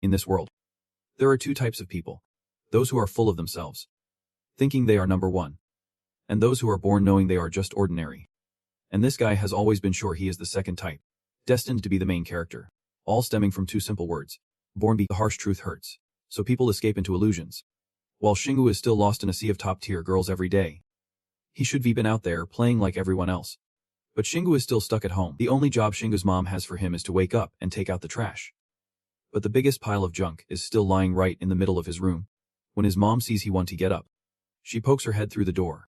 In this world, there are two types of people. Those who are full of themselves, thinking they are number one, and those who are born knowing they are just ordinary. And this guy has always been sure he is the second type, destined to be the main character, all stemming from two simple words. Born be the harsh truth hurts, so people escape into illusions. While Shingu is still lost in a sea of top-tier girls every day. He should be been out there playing like everyone else. But Shingu is still stuck at home. The only job Shingu's mom has for him is to wake up and take out the trash. But the biggest pile of junk is still lying right in the middle of his room. When his mom sees he wants to get up, she pokes her head through the door.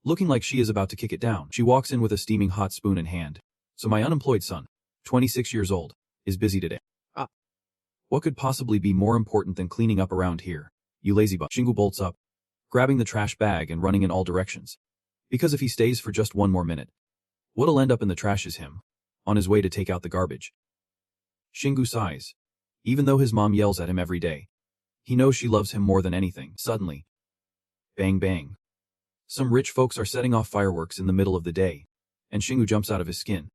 Looking like she is about to kick it down, she walks in with a steaming hot spoon in hand. So my unemployed son, 26 years old, is busy today. What could possibly be more important than cleaning up around here? You lazy butt. Shingu bolts up, grabbing the trash bag and running in all directions. Because if he stays for just one more minute, what'll end up in the trash is him, on his way to take out the garbage. Shingu sighs. Even though his mom yells at him every day, he knows she loves him more than anything. Suddenly, bang bang. Some rich folks are setting off fireworks in the middle of the day, and Shingu jumps out of his skin.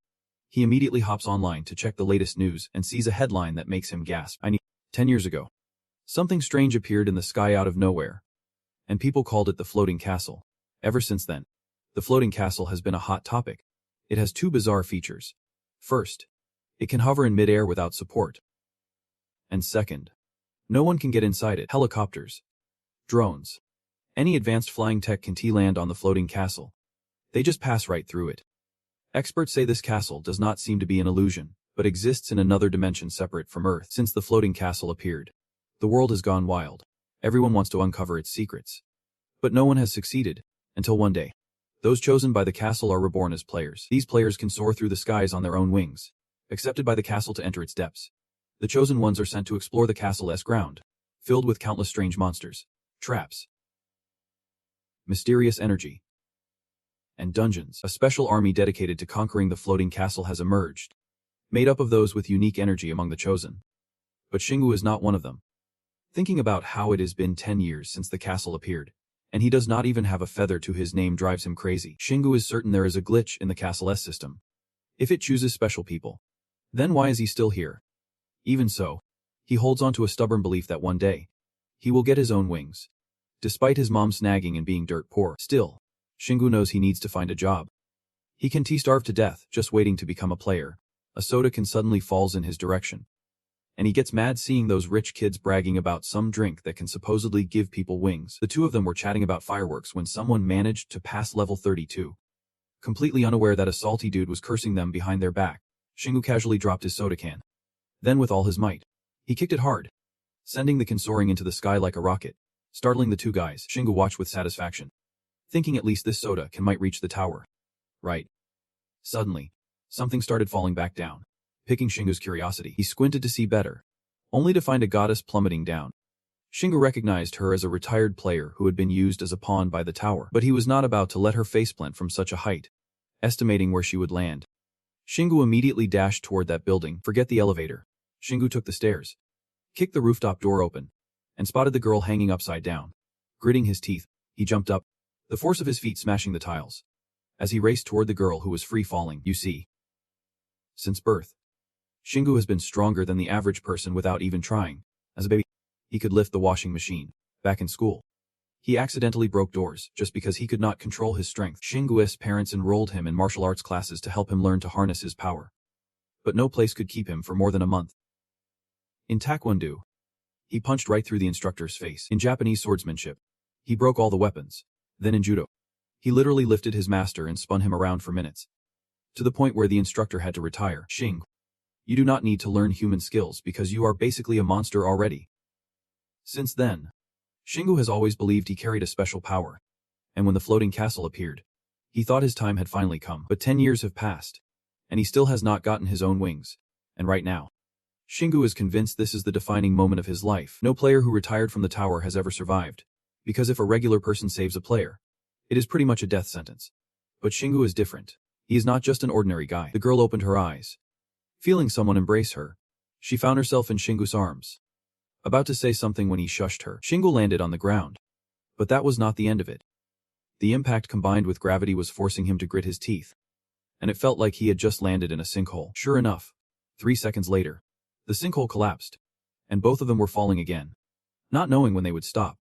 He immediately hops online to check the latest news and sees a headline that makes him gasp. 10 years ago, something strange appeared in the sky out of nowhere, and people called it the floating castle. Ever since then, the floating castle has been a hot topic. It has two bizarre features. First, it can hover in midair without support. And second, no one can get inside it. Helicopters, drones, any advanced flying tech can land on the floating castle. They just pass right through it. Experts say this castle does not seem to be an illusion, but exists in another dimension separate from Earth. Since the floating castle appeared, the world has gone wild. Everyone wants to uncover its secrets. But no one has succeeded, until one day. Those chosen by the castle are reborn as players. These players can soar through the skies on their own wings, accepted by the castle to enter its depths. The chosen ones are sent to explore the castle's ground, filled with countless strange monsters, traps, mysterious energy, and dungeons. A special army dedicated to conquering the floating castle has emerged, made up of those with unique energy among the chosen. But Shingu is not one of them. Thinking about how it has been 10 years since the castle appeared, and he does not even have a feather to his name drives him crazy. Shingu is certain there is a glitch in the castle's system. If it chooses special people, then why is he still here? Even so, he holds on to a stubborn belief that one day, he will get his own wings. Despite his mom snagging and being dirt poor, still, Shingu knows he needs to find a job. He can starve to death just waiting to become a player. A soda can suddenly falls in his direction. And he gets mad seeing those rich kids bragging about some drink that can supposedly give people wings. The two of them were chatting about fireworks when someone managed to pass level 32. Completely unaware that a salty dude was cursing them behind their back, Shingu casually dropped his soda can. Then with all his might, he kicked it hard, sending the can soaring into the sky like a rocket. Startling the two guys, Shingu watched with satisfaction, thinking at least this soda can might reach the tower. Right. Suddenly, something started falling back down, piquing Shingu's curiosity. He squinted to see better, only to find a goddess plummeting down. Shingu recognized her as a retired player who had been used as a pawn by the tower, but he was not about to let her faceplant from such a height, estimating where she would land. Shingu immediately dashed toward that building. Forget the elevator. Shingu took the stairs, kicked the rooftop door open, and spotted the girl hanging upside down. Gritting his teeth, he jumped up, the force of his feet smashing the tiles. As he raced toward the girl who was free falling, you see. Since birth, Shingu has been stronger than the average person without even trying. As a baby, he could lift the washing machine. Back in school, he accidentally broke doors just because he could not control his strength. Shingu's parents enrolled him in martial arts classes to help him learn to harness his power. But no place could keep him for more than a month. In Taekwondo, he punched right through the instructor's face. In Japanese swordsmanship, he broke all the weapons. Then in judo, he literally lifted his master and spun him around for minutes, to the point where the instructor had to retire. Shingu, you do not need to learn human skills because you are basically a monster already. Since then, Shingu has always believed he carried a special power, and when the floating castle appeared, he thought his time had finally come. But 10 years have passed, and he still has not gotten his own wings, and right now, Shingu is convinced this is the defining moment of his life. No player who retired from the tower has ever survived, because if a regular person saves a player, it is pretty much a death sentence. But Shingu is different. He is not just an ordinary guy. The girl opened her eyes. Feeling someone embrace her, she found herself in Shingu's arms. About to say something when he shushed her, Shingu landed on the ground. But that was not the end of it. The impact combined with gravity was forcing him to grit his teeth, and it felt like he had just landed in a sinkhole. Sure enough, 3 seconds later, the sinkhole collapsed, and both of them were falling again, not knowing when they would stop.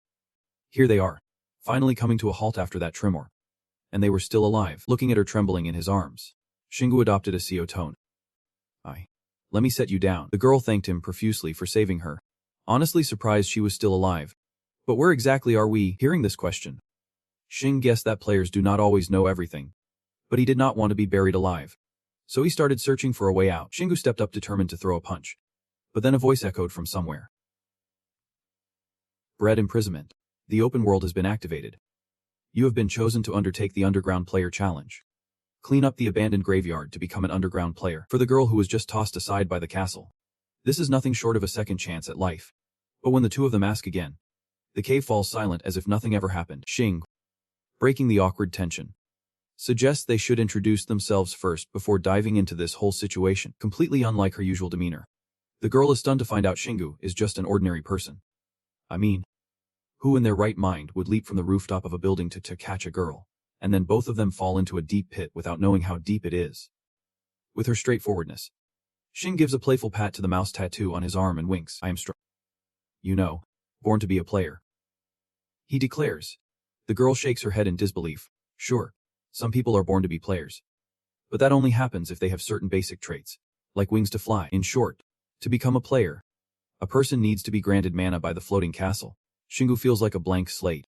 Here they are, finally coming to a halt after that tremor. And they were still alive, looking at her trembling in his arms. Shingu adopted a CO tone. Let me set you down. The girl thanked him profusely for saving her, honestly surprised she was still alive. But where exactly are we? Hearing this question, Shing guessed that players do not always know everything. But he did not want to be buried alive. So he started searching for a way out. Shingu stepped up determined to throw a punch. But then a voice echoed from somewhere. Bread imprisonment. The open world has been activated. You have been chosen to undertake the underground player challenge. Clean up the abandoned graveyard to become an underground player. For the girl who was just tossed aside by the castle, this is nothing short of a second chance at life. But when the two of them ask again, the cave falls silent as if nothing ever happened. Shing, breaking the awkward tension, suggests they should introduce themselves first before diving into this whole situation, completely unlike her usual demeanor. The girl is stunned to find out Shingu is just an ordinary person. I mean, who in their right mind would leap from the rooftop of a building to catch a girl, and then both of them fall into a deep pit without knowing how deep it is? With her straightforwardness, Shing gives a playful pat to the mouse tattoo on his arm and winks. I am strong. You know, born to be a player, he declares. The girl shakes her head in disbelief. Sure, some people are born to be players. But that only happens if they have certain basic traits, like wings to fly. In short, to become a player, a person needs to be granted mana by the floating castle. Shingu feels like a blank slate.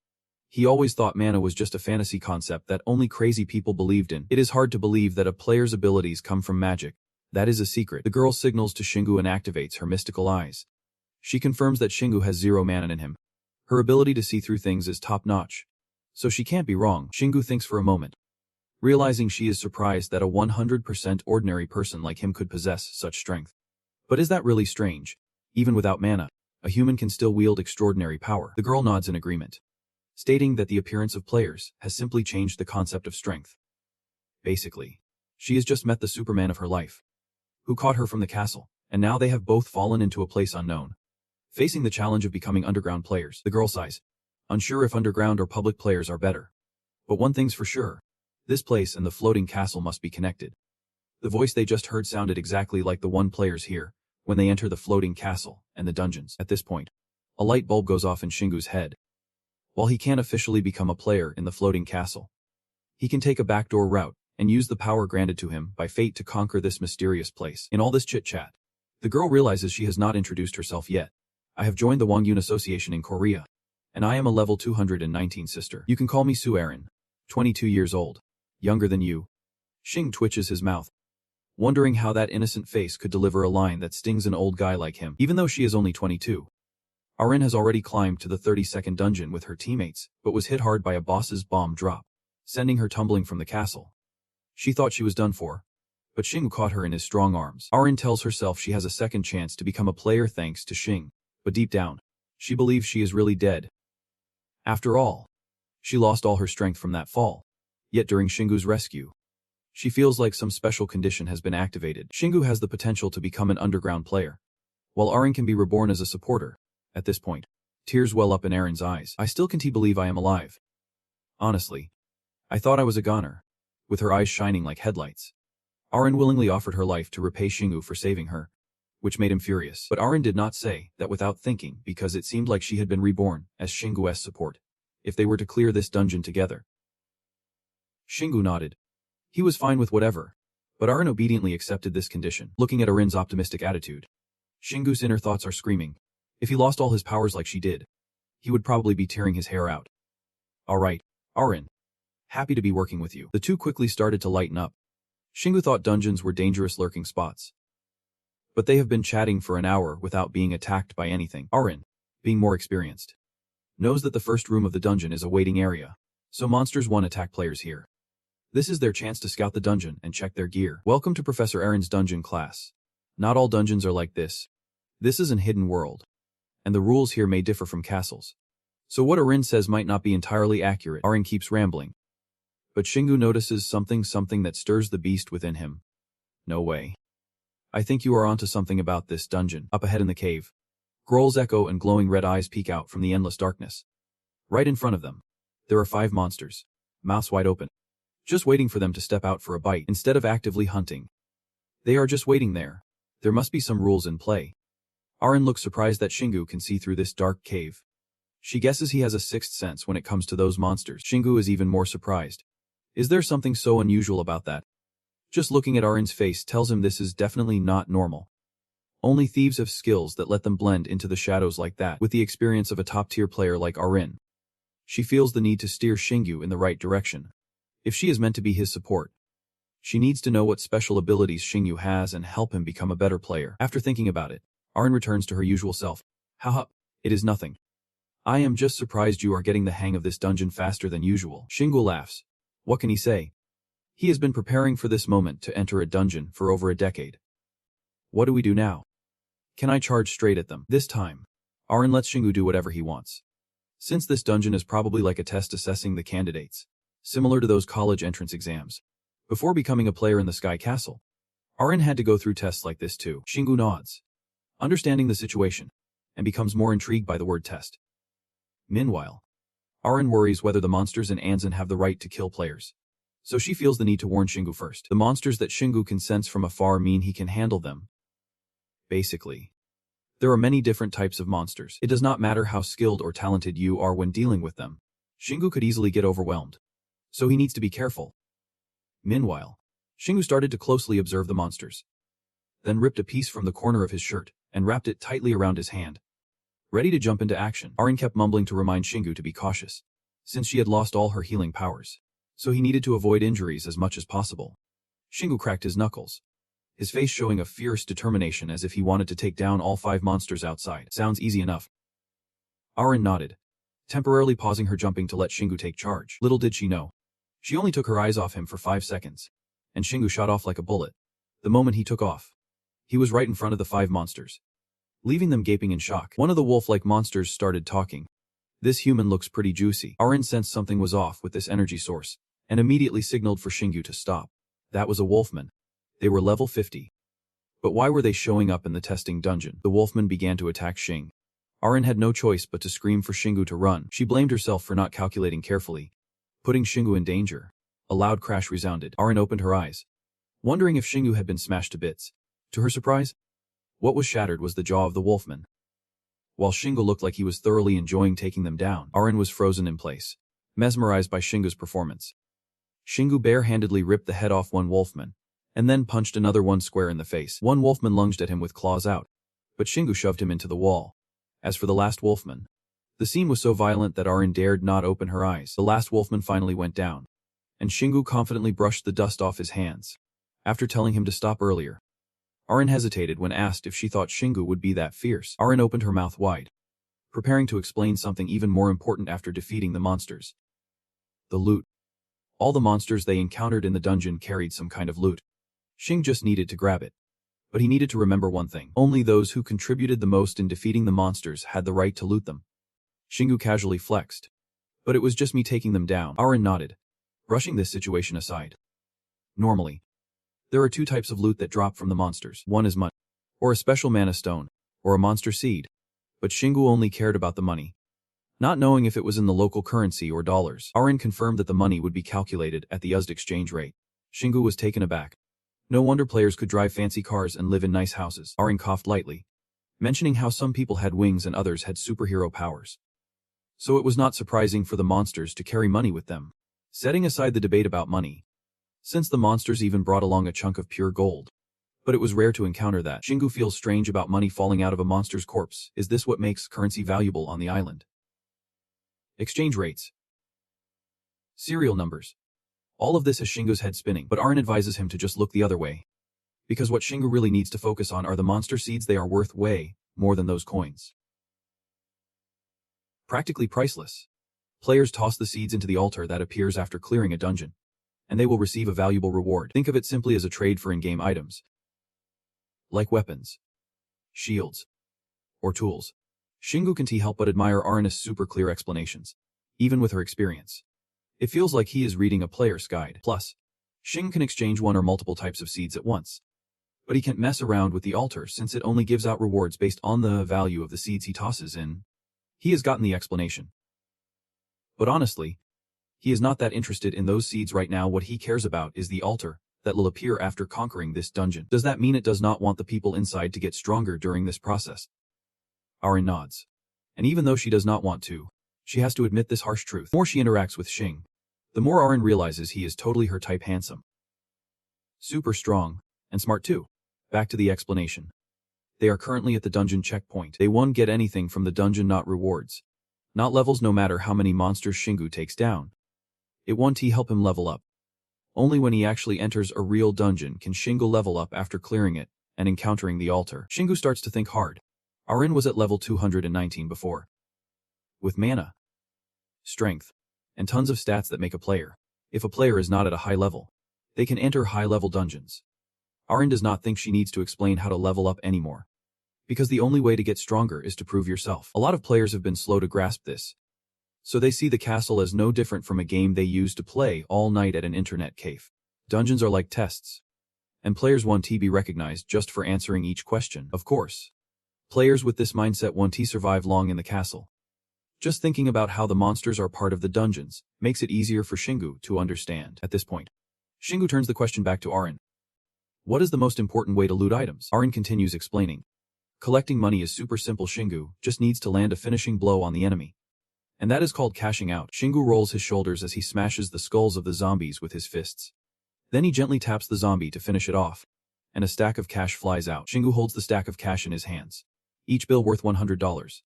He always thought mana was just a fantasy concept that only crazy people believed in. It is hard to believe that a player's abilities come from magic. That is a secret. The girl signals to Shingu and activates her mystical eyes. She confirms that Shingu has 0 mana in him. Her ability to see through things is top-notch. So she can't be wrong. Shingu thinks for a moment, realizing she is surprised that a 100% ordinary person like him could possess such strength. But is that really strange? Even without mana, a human can still wield extraordinary power. The girl nods in agreement, stating that the appearance of players has simply changed the concept of strength. Basically, she has just met the Superman of her life, who caught her from the castle, and now they have both fallen into a place unknown, facing the challenge of becoming underground players. The girl sighs, unsure if underground or public players are better. But one thing's for sure, this place and the floating castle must be connected. The voice they just heard sounded exactly like the one players hear when they enter the floating castle and the dungeons. At this point, a light bulb goes off in Shingu's head. While he can't officially become a player in the floating castle, he can take a backdoor route and use the power granted to him by fate to conquer this mysterious place. In all this chit-chat, the girl realizes she has not introduced herself yet. I have joined the Wangyun Association in Korea, and I am a level 219 sister. You can call me Su Erin, 22 years old, younger than you. Shing twitches his mouth, wondering how that innocent face could deliver a line that stings an old guy like him. Even though she is only 22, Erin has already climbed to the 32nd dungeon with her teammates, but was hit hard by a boss's bomb drop, sending her tumbling from the castle. She thought she was done for, but Shing caught her in his strong arms. Erin tells herself she has a second chance to become a player thanks to Shing, but deep down, she believes she is really dead. After all, she lost all her strength from that fall. Yet during Shingu's rescue, she feels like some special condition has been activated. Shingu has the potential to become an underground player, while Erin can be reborn as a supporter. At this point, tears well up in Erin's eyes. I still can't believe I am alive. Honestly, I thought I was a goner. With her eyes shining like headlights, Erin willingly offered her life to repay Shingu for saving her, which made him furious. But Erin did not say that without thinking, because it seemed like she had been reborn as Shingu's support, if they were to clear this dungeon together. Shingu nodded. He was fine with whatever, but Erin obediently accepted this condition. Looking at Erin's optimistic attitude, Shingu's inner thoughts are screaming. If he lost all his powers like she did, he would probably be tearing his hair out. Alright, Erin. Happy to be working with you. The two quickly started to lighten up. Shingu thought dungeons were dangerous lurking spots, but they have been chatting for an hour without being attacked by anything. Erin, being more experienced, knows that the first room of the dungeon is a waiting area, so monsters won't attack players here. This is their chance to scout the dungeon and check their gear. Welcome to Professor Erin's dungeon class. Not all dungeons are like this. This is an hidden world, and the rules here may differ from castles. So what Erin says might not be entirely accurate. Erin keeps rambling, but Shingu notices something that stirs the beast within him. No way. I think you are onto something about this dungeon. Up ahead in the cave, Grohl's echo and glowing red eyes peek out from the endless darkness. Right in front of them, there are 5 monsters, mouths wide open, just waiting for them to step out for a bite instead of actively hunting. They are just waiting there. There must be some rules in play. Arin looks surprised that Shingu can see through this dark cave. She guesses he has a sixth sense when it comes to those monsters. Shingu is even more surprised. Is there something so unusual about that? Just looking at Arin's face tells him this is definitely not normal. Only thieves have skills that let them blend into the shadows like that. With the experience of a top-tier player like Arin, she feels the need to steer Shingu in the right direction. If she is meant to be his support, she needs to know what special abilities Shingu has and help him become a better player. After thinking about it, Arin returns to her usual self. Haha, it is nothing. I am just surprised you are getting the hang of this dungeon faster than usual. Shingu laughs. What can he say? He has been preparing for this moment to enter a dungeon for over a decade. What do we do now? Can I charge straight at them? This time, Arin lets Shingu do whatever he wants. Since this dungeon is probably like a test assessing the candidates, similar to those college entrance exams. Before becoming a player in the Sky Castle, Arin had to go through tests like this too. Shingu nods, understanding the situation, and becomes more intrigued by the word test. Meanwhile, Arin worries whether the monsters in Anzan have the right to kill players. So she feels the need to warn Shingu first. The monsters that Shingu can sense from afar mean he can handle them. Basically, there are many different types of monsters. It does not matter how skilled or talented you are when dealing with them. Shingu could easily get overwhelmed. So he needs to be careful. Meanwhile, Shingu started to closely observe the monsters. Then ripped a piece from the corner of his shirt and wrapped it tightly around his hand. Ready to jump into action, Arin kept mumbling to remind Shingu to be cautious, since she had lost all her healing powers. So he needed to avoid injuries as much as possible. Shingu cracked his knuckles, his face showing a fierce determination as if he wanted to take down all 5 monsters outside. Sounds easy enough. Arin nodded, temporarily pausing her jumping to let Shingu take charge. Little did she know, she only took her eyes off him for 5 seconds, and Shingu shot off like a bullet. The moment he took off, he was right in front of the 5 monsters, leaving them gaping in shock. One of the wolf-like monsters started talking. This human looks pretty juicy. Arin sensed something was off with this energy source, and immediately signaled for Shingu to stop. That was a wolfman. They were level 50. But why were they showing up in the testing dungeon? The wolfman began to attack Shing. Arin had no choice but to scream for Shingu to run. She blamed herself for not calculating carefully, putting Shingu in danger. A loud crash resounded. Arin opened her eyes, wondering if Shingu had been smashed to bits. To her surprise, what was shattered was the jaw of the wolfman. While Shingu looked like he was thoroughly enjoying taking them down, Arin was frozen in place, mesmerized by Shingu's performance. Shingu barehandedly ripped the head off one wolfman, and then punched another one square in the face. One wolfman lunged at him with claws out, but Shingu shoved him into the wall. As for the last wolfman, the scene was so violent that Arin dared not open her eyes. The last wolfman finally went down, and Shingu confidently brushed the dust off his hands, after telling him to stop earlier. Arin hesitated when asked if she thought Shingu would be that fierce. Arin opened her mouth wide, preparing to explain something even more important after defeating the monsters. The loot. All the monsters they encountered in the dungeon carried some kind of loot. Shing just needed to grab it. But he needed to remember one thing. Only those who contributed the most in defeating the monsters had the right to loot them. Shingu casually flexed. But it was just me taking them down. Arin nodded, brushing this situation aside. Normally, there are 2 types of loot that drop from the monsters. One is money, or a special mana stone, or a monster seed. But Shingu only cared about the money. Not knowing if it was in the local currency or dollars, Arin confirmed that the money would be calculated at the USD exchange rate. Shingu was taken aback. No wonder players could drive fancy cars and live in nice houses. Arin coughed lightly, mentioning how some people had wings and others had superhero powers. So it was not surprising for the monsters to carry money with them. Setting aside the debate about money, since the monsters even brought along a chunk of pure gold. But it was rare to encounter that. Shingu feels strange about money falling out of a monster's corpse. Is this what makes currency valuable on the island? Exchange rates. Serial numbers. All of this has Shingu's head spinning, but Arin advises him to just look the other way. Because what Shingu really needs to focus on are the monster seeds. They are worth way more than those coins. Practically priceless. Players toss the seeds into the altar that appears after clearing a dungeon, and they will receive a valuable reward. Think of it simply as a trade for in-game items, like weapons, shields, or tools. Shingu can't help but admire Arin's super clear explanations, even with her experience. It feels like he is reading a player's guide. Plus, Shing can exchange one or multiple types of seeds at once. But he can't mess around with the altar since it only gives out rewards based on the value of the seeds he tosses in. He has gotten the explanation. But honestly, he is not that interested in those seeds right now. What he cares about is the altar that will appear after conquering this dungeon. Does that mean it does not want the people inside to get stronger during this process? Arin nods. And even though she does not want to, she has to admit this harsh truth. The more she interacts with Xing, the more Arin realizes he is totally her type handsome. Super strong, and smart too. Back to the explanation. They are currently at the dungeon checkpoint. They won't get anything from the dungeon, not rewards. Not levels, no matter how many monsters Xingu takes down. It won't help him level up. Only when he actually enters a real dungeon can Xingu level up after clearing it and encountering the altar. Xingu starts to think hard. Arin was at level 219 before. With mana, strength, and tons of stats that make a player. If a player is not at a high level, they can enter high-level dungeons. Arin does not think she needs to explain how to level up anymore. Because the only way to get stronger is to prove yourself. A lot of players have been slow to grasp this. So they see the castle as no different from a game they used to play all night at an internet cafe. Dungeons are like tests. And players want to be recognized just for answering each question. Of course, players with this mindset won't survive long in the castle. Just thinking about how the monsters are part of the dungeons makes it easier for Xingu to understand. At this point, Xingu turns the question back to Arin. What is the most important way to loot items? Arin continues explaining. Collecting money is super simple. Xingu just needs to land a finishing blow on the enemy. And that is called cashing out. Xingu rolls his shoulders as he smashes the skulls of the zombies with his fists. Then he gently taps the zombie to finish it off, and a stack of cash flies out. Xingu holds the stack of cash in his hands, each bill worth $100.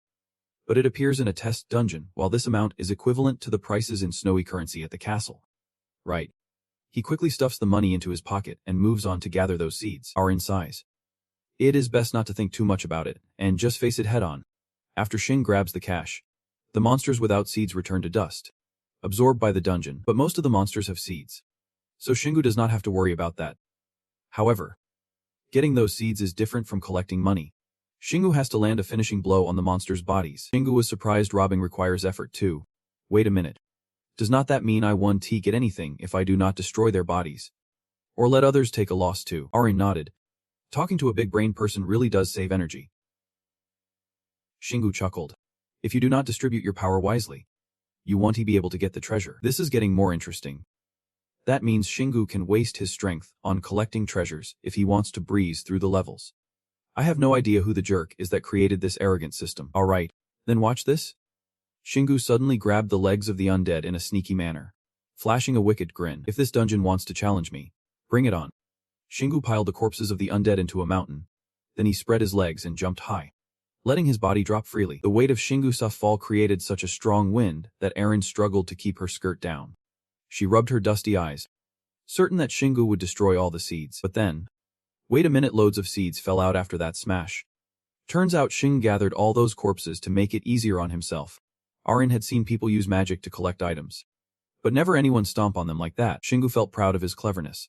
But it appears in a test dungeon, while this amount is equivalent to the prices in snowy currency at the castle. Right. He quickly stuffs the money into his pocket and moves on to gather those seeds. Arin sighs. It is best not to think too much about it, and just face it head on. After Xing grabs the cash, the monsters without seeds return to dust, absorbed by the dungeon, but most of the monsters have seeds. So Xingu does not have to worry about that. However, getting those seeds is different from collecting money. Xingu has to land a finishing blow on the monsters' bodies. Xingu was surprised robbing requires effort too. Wait a minute. Does not that mean I won't get anything if I do not destroy their bodies? Or let others take a loss too? Arin nodded. Talking to a big-brain person really does save energy. Xingu chuckled. If you do not distribute your power wisely, you won't be able to get the treasure. This is getting more interesting. That means Xingu can waste his strength on collecting treasures if he wants to breeze through the levels. I have no idea who the jerk is that created this arrogant system. Alright, then watch this. Xingu suddenly grabbed the legs of the undead in a sneaky manner, flashing a wicked grin. If this dungeon wants to challenge me, bring it on. Xingu piled the corpses of the undead into a mountain. Then he spread his legs and jumped high, letting his body drop freely. The weight of Xingu's fall created such a strong wind that Arin struggled to keep her skirt down. She rubbed her dusty eyes, certain that Xingu would destroy all the seeds. But then, wait a minute, loads of seeds fell out after that smash. Turns out Xing gathered all those corpses to make it easier on himself. Arin had seen people use magic to collect items, but never anyone stomp on them like that. Xingu felt proud of his cleverness.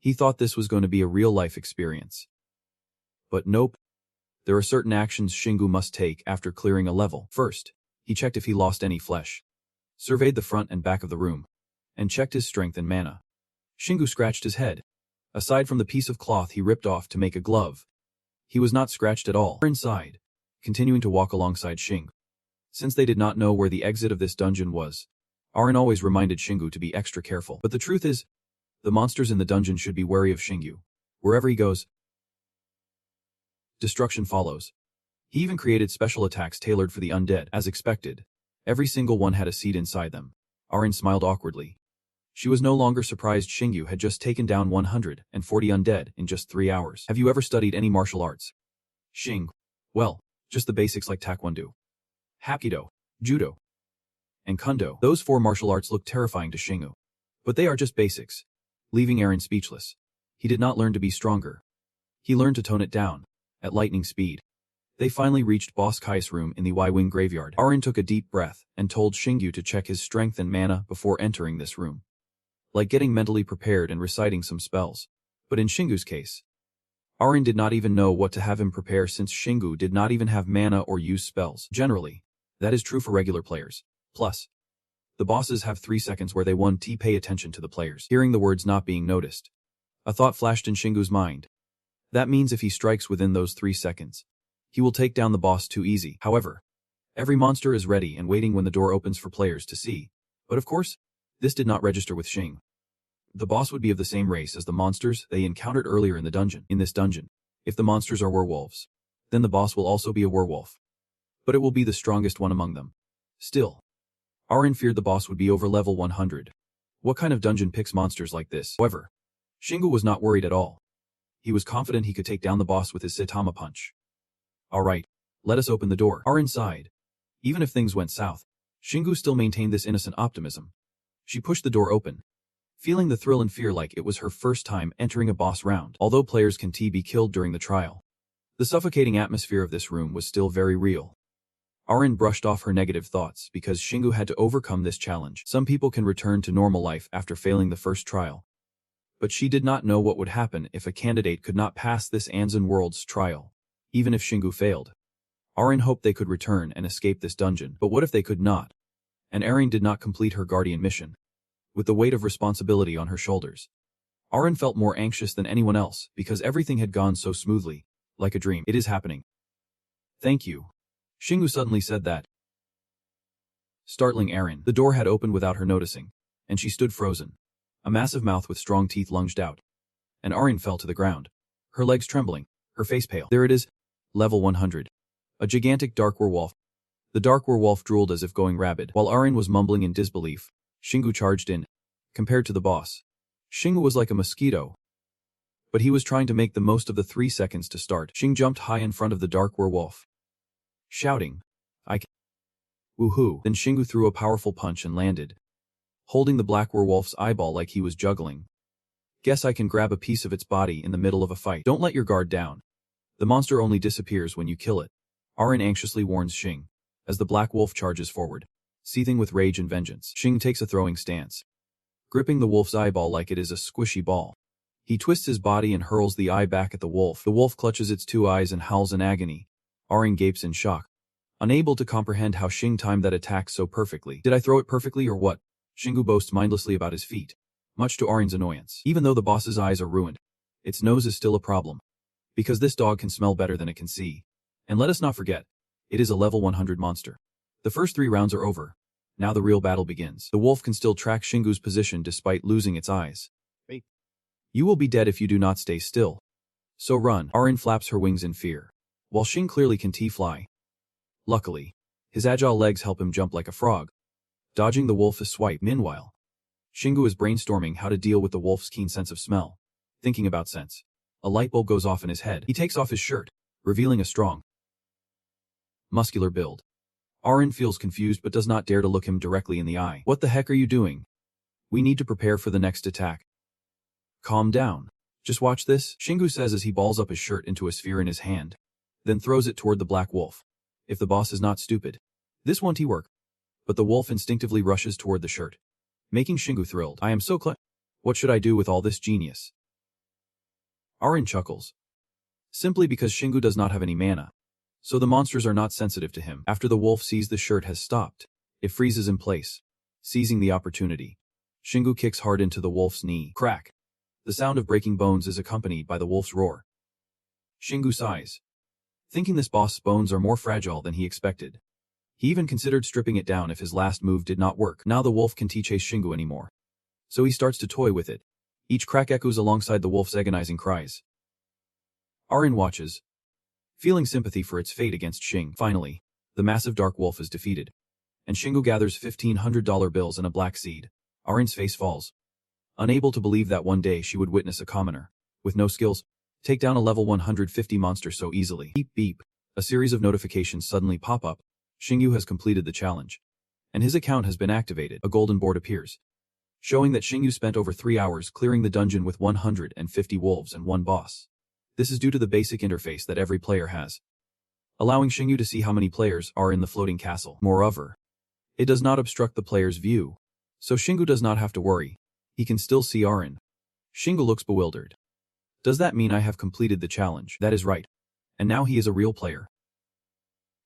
He thought this was going to be a real-life experience. But nope. There are certain actions Xingu must take after clearing a level. First, he checked if he lost any flesh, surveyed the front and back of the room, and checked his strength and mana. Xingu scratched his head. Aside from the piece of cloth he ripped off to make a glove, he was not scratched at all. Inside, continuing to walk alongside Xing. Since they did not know where the exit of this dungeon was, Arin always reminded Xingu to be extra careful. But the truth is, the monsters in the dungeon should be wary of Xingu. Wherever he goes, destruction follows. He even created special attacks tailored for the undead. As expected, every single one had a seed inside them. Arin smiled awkwardly. She was no longer surprised Xingu had just taken down 140 undead in just 3 hours. Have you ever studied any martial arts? Xing. Well, just the basics like taekwondo, hapkido, judo, and kundo. Those 4 martial arts look terrifying to Xingu. But they are just basics, leaving Arin speechless. He did not learn to be stronger. He learned to tone it down, at lightning speed. They finally reached Boss Kai's room in the Y-Wing graveyard. Arin took a deep breath and told Xingu to check his strength and mana before entering this room. Like getting mentally prepared and reciting some spells. But in Xingu's case, Arin did not even know what to have him prepare since Xingu did not even have mana or use spells. Generally, that is true for regular players. Plus, the bosses have 3 seconds where they won't pay attention to the players. Hearing the words not being noticed, a thought flashed in Xingu's mind. That means if he strikes within those 3 seconds, he will take down the boss too easy. However, every monster is ready and waiting when the door opens for players to see. But of course, this did not register with Xing. The boss would be of the same race as the monsters they encountered earlier in the dungeon. In this dungeon, if the monsters are werewolves, then the boss will also be a werewolf. but it will be the strongest one among them. Still, Arin feared the boss would be over level 100. What kind of dungeon picks monsters like this? However, Shingu was not worried at all. He was confident he could take down the boss with his Saitama punch. Alright, let us open the door. Arin sighed. Even if things went south, Shingu still maintained this innocent optimism. She pushed the door open, feeling the thrill and fear like it was her first time entering a boss round. Although players can be killed during the trial, the suffocating atmosphere of this room was still very real. Arin brushed off her negative thoughts because Shingu had to overcome this challenge. Some people can return to normal life after failing the first trial. But she did not know what would happen if a candidate could not pass this Anzan World's trial. Even if Shingu failed, Arin hoped they could return and escape this dungeon. But what if they could not? And Arin did not complete her guardian mission. With the weight of responsibility on her shoulders, Arin felt more anxious than anyone else because everything had gone so smoothly, like a dream. It is happening. Thank you. Shingu suddenly said that, startling Arin. The door had opened without her noticing, and she stood frozen. A massive mouth with strong teeth lunged out, and Arin fell to the ground, her legs trembling, her face pale. There it is, level 100. A gigantic dark werewolf. The dark werewolf drooled as if going rabid. While Arin was mumbling in disbelief, Shingu charged in. Compared to the boss, Shingu was like a mosquito. But he was trying to make the most of the 3 seconds to start. Shingu jumped high in front of the dark werewolf, shouting, "I can." Woohoo! Then Shingu threw a powerful punch and landed, holding the black werewolf's eyeball like he was juggling. Guess I can grab a piece of its body in the middle of a fight. Don't let your guard down. The monster only disappears when you kill it. Arin anxiously warns Shing, as the black wolf charges forward, seething with rage and vengeance. Shing takes a throwing stance, gripping the wolf's eyeball like it is a squishy ball. He twists his body and hurls the eye back at the wolf. The wolf clutches its 2 eyes and howls in agony. Arin gapes in shock, unable to comprehend how Shing timed that attack so perfectly. Did I throw it perfectly or what? Shingu boasts mindlessly about his feat, much to Arin's annoyance. Even though the boss's eyes are ruined, its nose is still a problem, because this dog can smell better than it can see. And let us not forget, it is a level 100 monster. The first 3 rounds are over. Now the real battle begins. The wolf can still track Shingu's position despite losing its eyes. Wait. You will be dead if you do not stay still. So run. Arin flaps her wings in fear, while Shing clearly can fly. Luckily, his agile legs help him jump like a frog, dodging the wolf's swipe. Meanwhile, Shingu is brainstorming how to deal with the wolf's keen sense of smell. Thinking about scents, a light bulb goes off in his head. He takes off his shirt, revealing a strong, muscular build. Arin feels confused but does not dare to look him directly in the eye. What the heck are you doing? We need to prepare for the next attack. Calm down. Just watch this, Shingu says as he balls up his shirt into a sphere in his hand, then throws it toward the black wolf. If the boss is not stupid, this won't work. But the wolf instinctively rushes toward the shirt, making Shingu thrilled. I am so What should I do with all this genius? Arin chuckles. Simply because Shingu does not have any mana, so the monsters are not sensitive to him. After the wolf sees the shirt has stopped, it freezes in place, seizing the opportunity. Shingu kicks hard into the wolf's knee. Crack! The sound of breaking bones is accompanied by the wolf's roar. Shingu sighs, thinking this boss's bones are more fragile than he expected. He even considered stripping it down if his last move did not work. Now the wolf can't chase Shingu anymore, so he starts to toy with it. Each crack echoes alongside the wolf's agonizing cries. Arin watches, feeling sympathy for its fate against Shing. Finally, the massive dark wolf is defeated, and Shingu gathers $1,500 bills and a black seed. Arin's face falls, unable to believe that one day she would witness a commoner, with no skills, take down a level 150 monster so easily. Beep beep. A series of notifications suddenly pop up. Shingu has completed the challenge, and his account has been activated. A golden board appears, showing that Shingu spent over 3 hours clearing the dungeon with 150 wolves and 1 boss. This is due to the basic interface that every player has, allowing Shingu to see how many players are in the floating castle. Moreover, it does not obstruct the player's view, so Shingu does not have to worry. He can still see Arin. Shingu looks bewildered. Does that mean I have completed the challenge? That is right. And now he is a real player.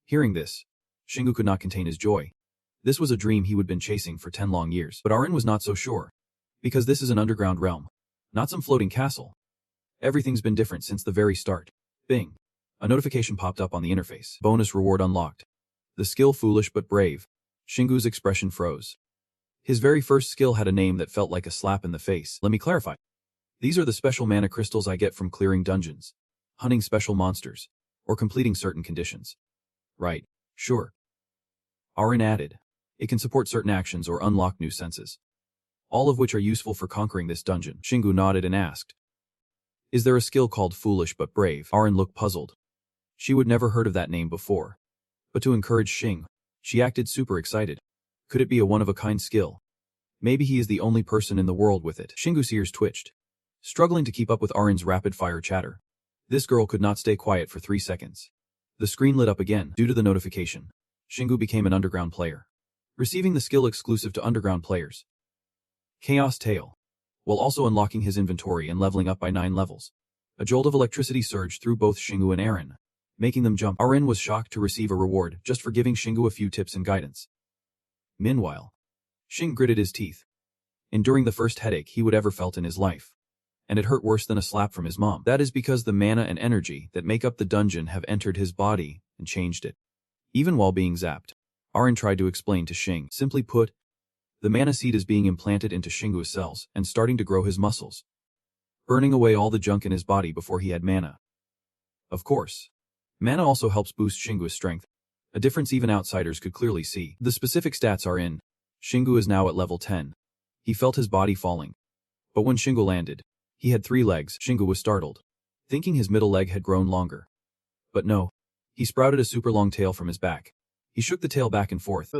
Hearing this, Shingu could not contain his joy. This was a dream he would been chasing for 10 long years. But Arin was not so sure, because this is an underground realm, not some floating castle. Everything's been different since the very start. Bing. A notification popped up on the interface. Bonus reward unlocked. The skill foolish but brave. Shingu's expression froze. His very first skill had a name that felt like a slap in the face. Let me clarify. These are the special mana crystals I get from clearing dungeons, hunting special monsters, or completing certain conditions. Right. Sure. Arin added. It can support certain actions or unlock new senses. All of which are useful for conquering this dungeon. Shingu nodded and asked. Is there a skill called Foolish but Brave? Arin looked puzzled. She would never heard of that name before. But to encourage Xing, she acted super excited. Could it be a one-of-a-kind skill? Maybe he is the only person in the world with it. Shingu's ears twitched, struggling to keep up with Arin's rapid-fire chatter. This girl could not stay quiet for 3 seconds. The screen lit up again. Due to the notification, Shingu became an underground player, receiving the skill exclusive to underground players. Chaos Tail. While also unlocking his inventory and leveling up by 9 levels. A jolt of electricity surged through both Shingu and Arin, making them jump. Arin was shocked to receive a reward just for giving Shingu a few tips and guidance. Meanwhile, Xing gritted his teeth, enduring the first headache he would ever felt in his life. And it hurt worse than a slap from his mom. That is because the mana and energy that make up the dungeon have entered his body and changed it. Even while being zapped, Arin tried to explain to Xing. Simply put, the mana seed is being implanted into Shingu's cells and starting to grow his muscles, burning away all the junk in his body before he had mana. Of course, mana also helps boost Shingu's strength, a difference even outsiders could clearly see. The specific stats are in. Shingu is now at level 10. He felt his body falling. But when Shingu landed, he had 3 legs. Shingu was startled, thinking his middle leg had grown longer. But no, he sprouted a super long tail from his back. He shook the tail back and forth.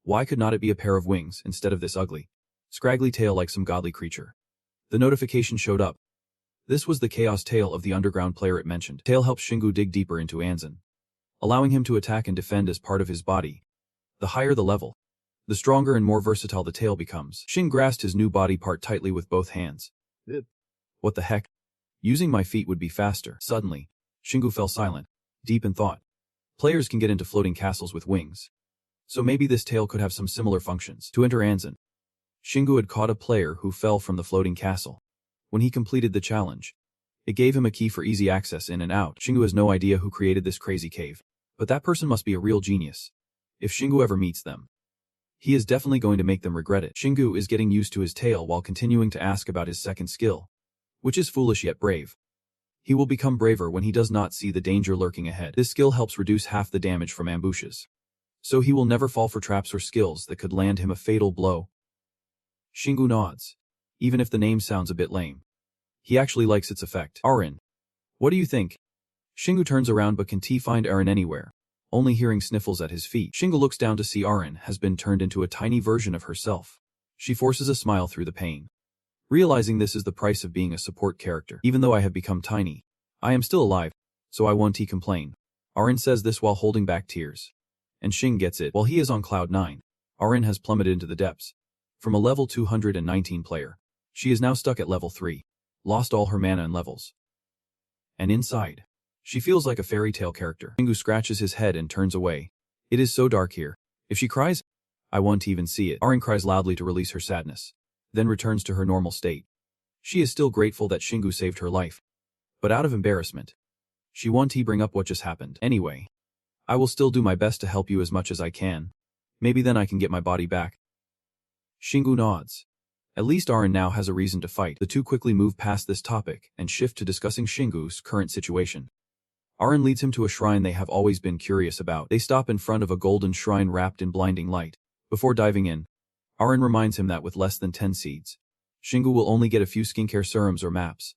Why could not it be a pair of wings instead of this ugly, scraggly tail like some godly creature? The notification showed up. This was the chaos tail of the underground player it mentioned. Tail helps Shingu dig deeper into Anzen, allowing him to attack and defend as part of his body. The higher the level, the stronger and more versatile the tail becomes. Xing grasped his new body part tightly with both hands. What the heck? Using my feet would be faster. Suddenly, Shingu fell silent, deep in thought. Players can get into floating castles with wings. So maybe this tail could have some similar functions. To enter Anzen, Shingu had caught a player who fell from the floating castle. When he completed the challenge, it gave him a key for easy access in and out. Shingu has no idea who created this crazy cave, but that person must be a real genius. If Shingu ever meets them, he is definitely going to make them regret it. Shingu is getting used to his tail while continuing to ask about his second skill, which is Foolish yet Brave. He will become braver when he does not see the danger lurking ahead. This skill helps reduce half the damage from ambushes, so he will never fall for traps or skills that could land him a fatal blow. Shingu nods, even if the name sounds a bit lame. He actually likes its effect. Arin, what do you think? Shingu turns around but can't find Arin anywhere, only hearing sniffles at his feet. Shingu looks down to see Arin has been turned into a tiny version of herself. She forces a smile through the pain, realizing this is the price of being a support character. Even though I have become tiny, I am still alive, so I won't complain. Arin says this while holding back tears. And Xing gets it. While he is on cloud 9, Arin has plummeted into the depths. From a level 219 player, she is now stuck at level 3, lost all her mana and levels. And inside, she feels like a fairy tale character. Shingu scratches his head and turns away. It is so dark here. If she cries, I won't even see it. Arin cries loudly to release her sadness, then returns to her normal state. She is still grateful that Shingu saved her life, but out of embarrassment, she won't bring up what just happened. Anyway, I will still do my best to help you as much as I can. Maybe then I can get my body back. Shingu nods. At least Arin now has a reason to fight. The two quickly move past this topic and shift to discussing Shingu's current situation. Arin leads him to a shrine they have always been curious about. They stop in front of a golden shrine wrapped in blinding light. Before diving in, Arin reminds him that with less than 10 seeds, Shingu will only get a few skincare serums or maps.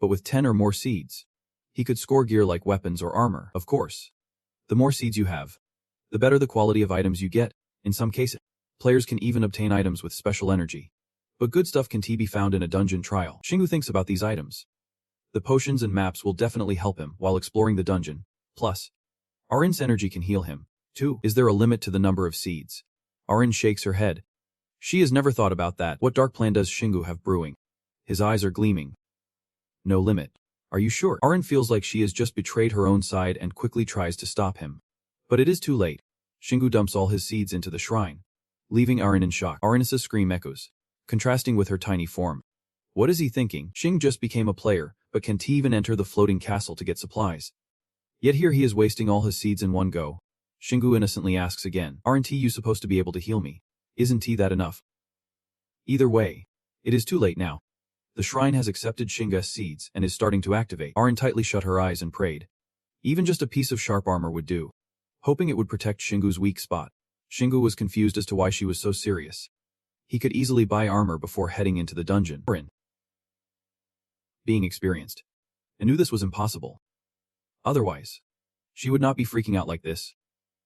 But with 10 or more seeds, he could score gear like weapons or armor. Of course, the more seeds you have, the better the quality of items you get. In some cases, players can even obtain items with special energy. But good stuff can be found in a dungeon trial. Shingu thinks about these items. The potions and maps will definitely help him while exploring the dungeon. Plus, Arin's energy can heal him, too. Is there a limit to the number of seeds? Arin shakes her head. She has never thought about that. What dark plan does Shingu have brewing? His eyes are gleaming. No limit. Are you sure? Arin feels like she has just betrayed her own side and quickly tries to stop him. But it is too late. Shingu dumps all his seeds into the shrine, leaving Arin in shock. Arin's scream echoes, contrasting with her tiny form. What is he thinking? Xing just became a player, but can't even enter the floating castle to get supplies. Yet here he is wasting all his seeds in one go. Shingu innocently asks again, aren't you supposed to be able to heal me? Isn't that enough? Either way, it is too late now. The shrine has accepted Shinga's seeds and is starting to activate. Arin tightly shut her eyes and prayed. Even just a piece of sharp armor would do. hoping it would protect Shingu's weak spot. Shingu was confused as to why she was so serious. He could easily buy armor before heading into the dungeon. Being experienced, and knew this was impossible. Otherwise, she would not be freaking out like this.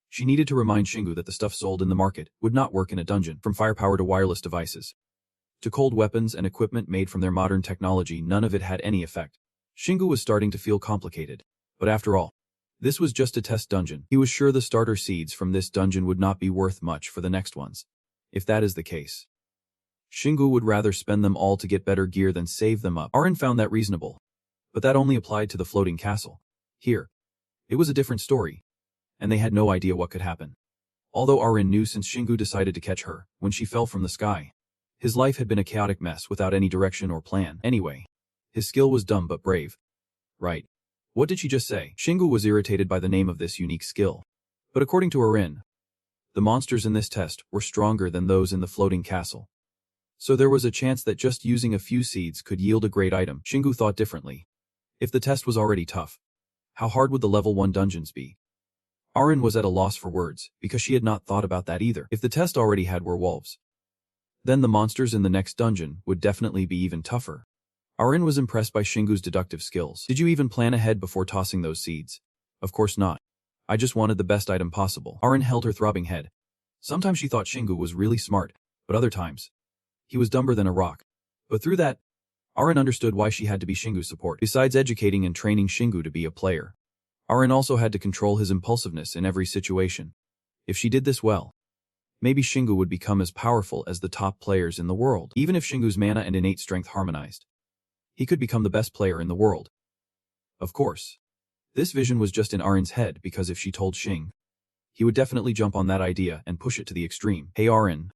She needed to remind Shingu that the stuff sold in the market would not work in a dungeon, from firepower to wireless devices, to cold weapons and equipment made from their modern technology. None of it had any effect. Shingu was starting to feel complicated. But after all, this was just a test dungeon. He was sure the starter seeds from this dungeon would not be worth much for the next ones. If that is the case, Shingu would rather spend them all to get better gear than save them up. Arin found that reasonable. But that only applied to the floating castle. Here, it was a different story, and they had no idea what could happen. Although Arin knew since Shingu decided to catch her when she fell from the sky, his life had been a chaotic mess without any direction or plan. Anyway, his skill was dumb but brave. Right. What did she just say? Shingu was irritated by the name of this unique skill. But according to Arin, the monsters in this test were stronger than those in the floating castle. So there was a chance that just using a few seeds could yield a great item. Shingu thought differently. If the test was already tough, how hard would the level 1 dungeons be? Arin was at a loss for words, because she had not thought about that either. If the test already had werewolves, then the monsters in the next dungeon would definitely be even tougher. Arin was impressed by Shingu's deductive skills. Did you even plan ahead before tossing those seeds? Of course not. I just wanted the best item possible. Arin held her throbbing head. Sometimes she thought Shingu was really smart, but other times, he was dumber than a rock. But through that, Arin understood why she had to be Shingu's support. Besides educating and training Shingu to be a player, Arin also had to control his impulsiveness in every situation. If she did this well, maybe Shingu would become as powerful as the top players in the world. Even if Shingu's mana and innate strength harmonized, he could become the best player in the world. Of course, this vision was just in Arin's head because if she told Shing, he would definitely jump on that idea and push it to the extreme. Hey Arin,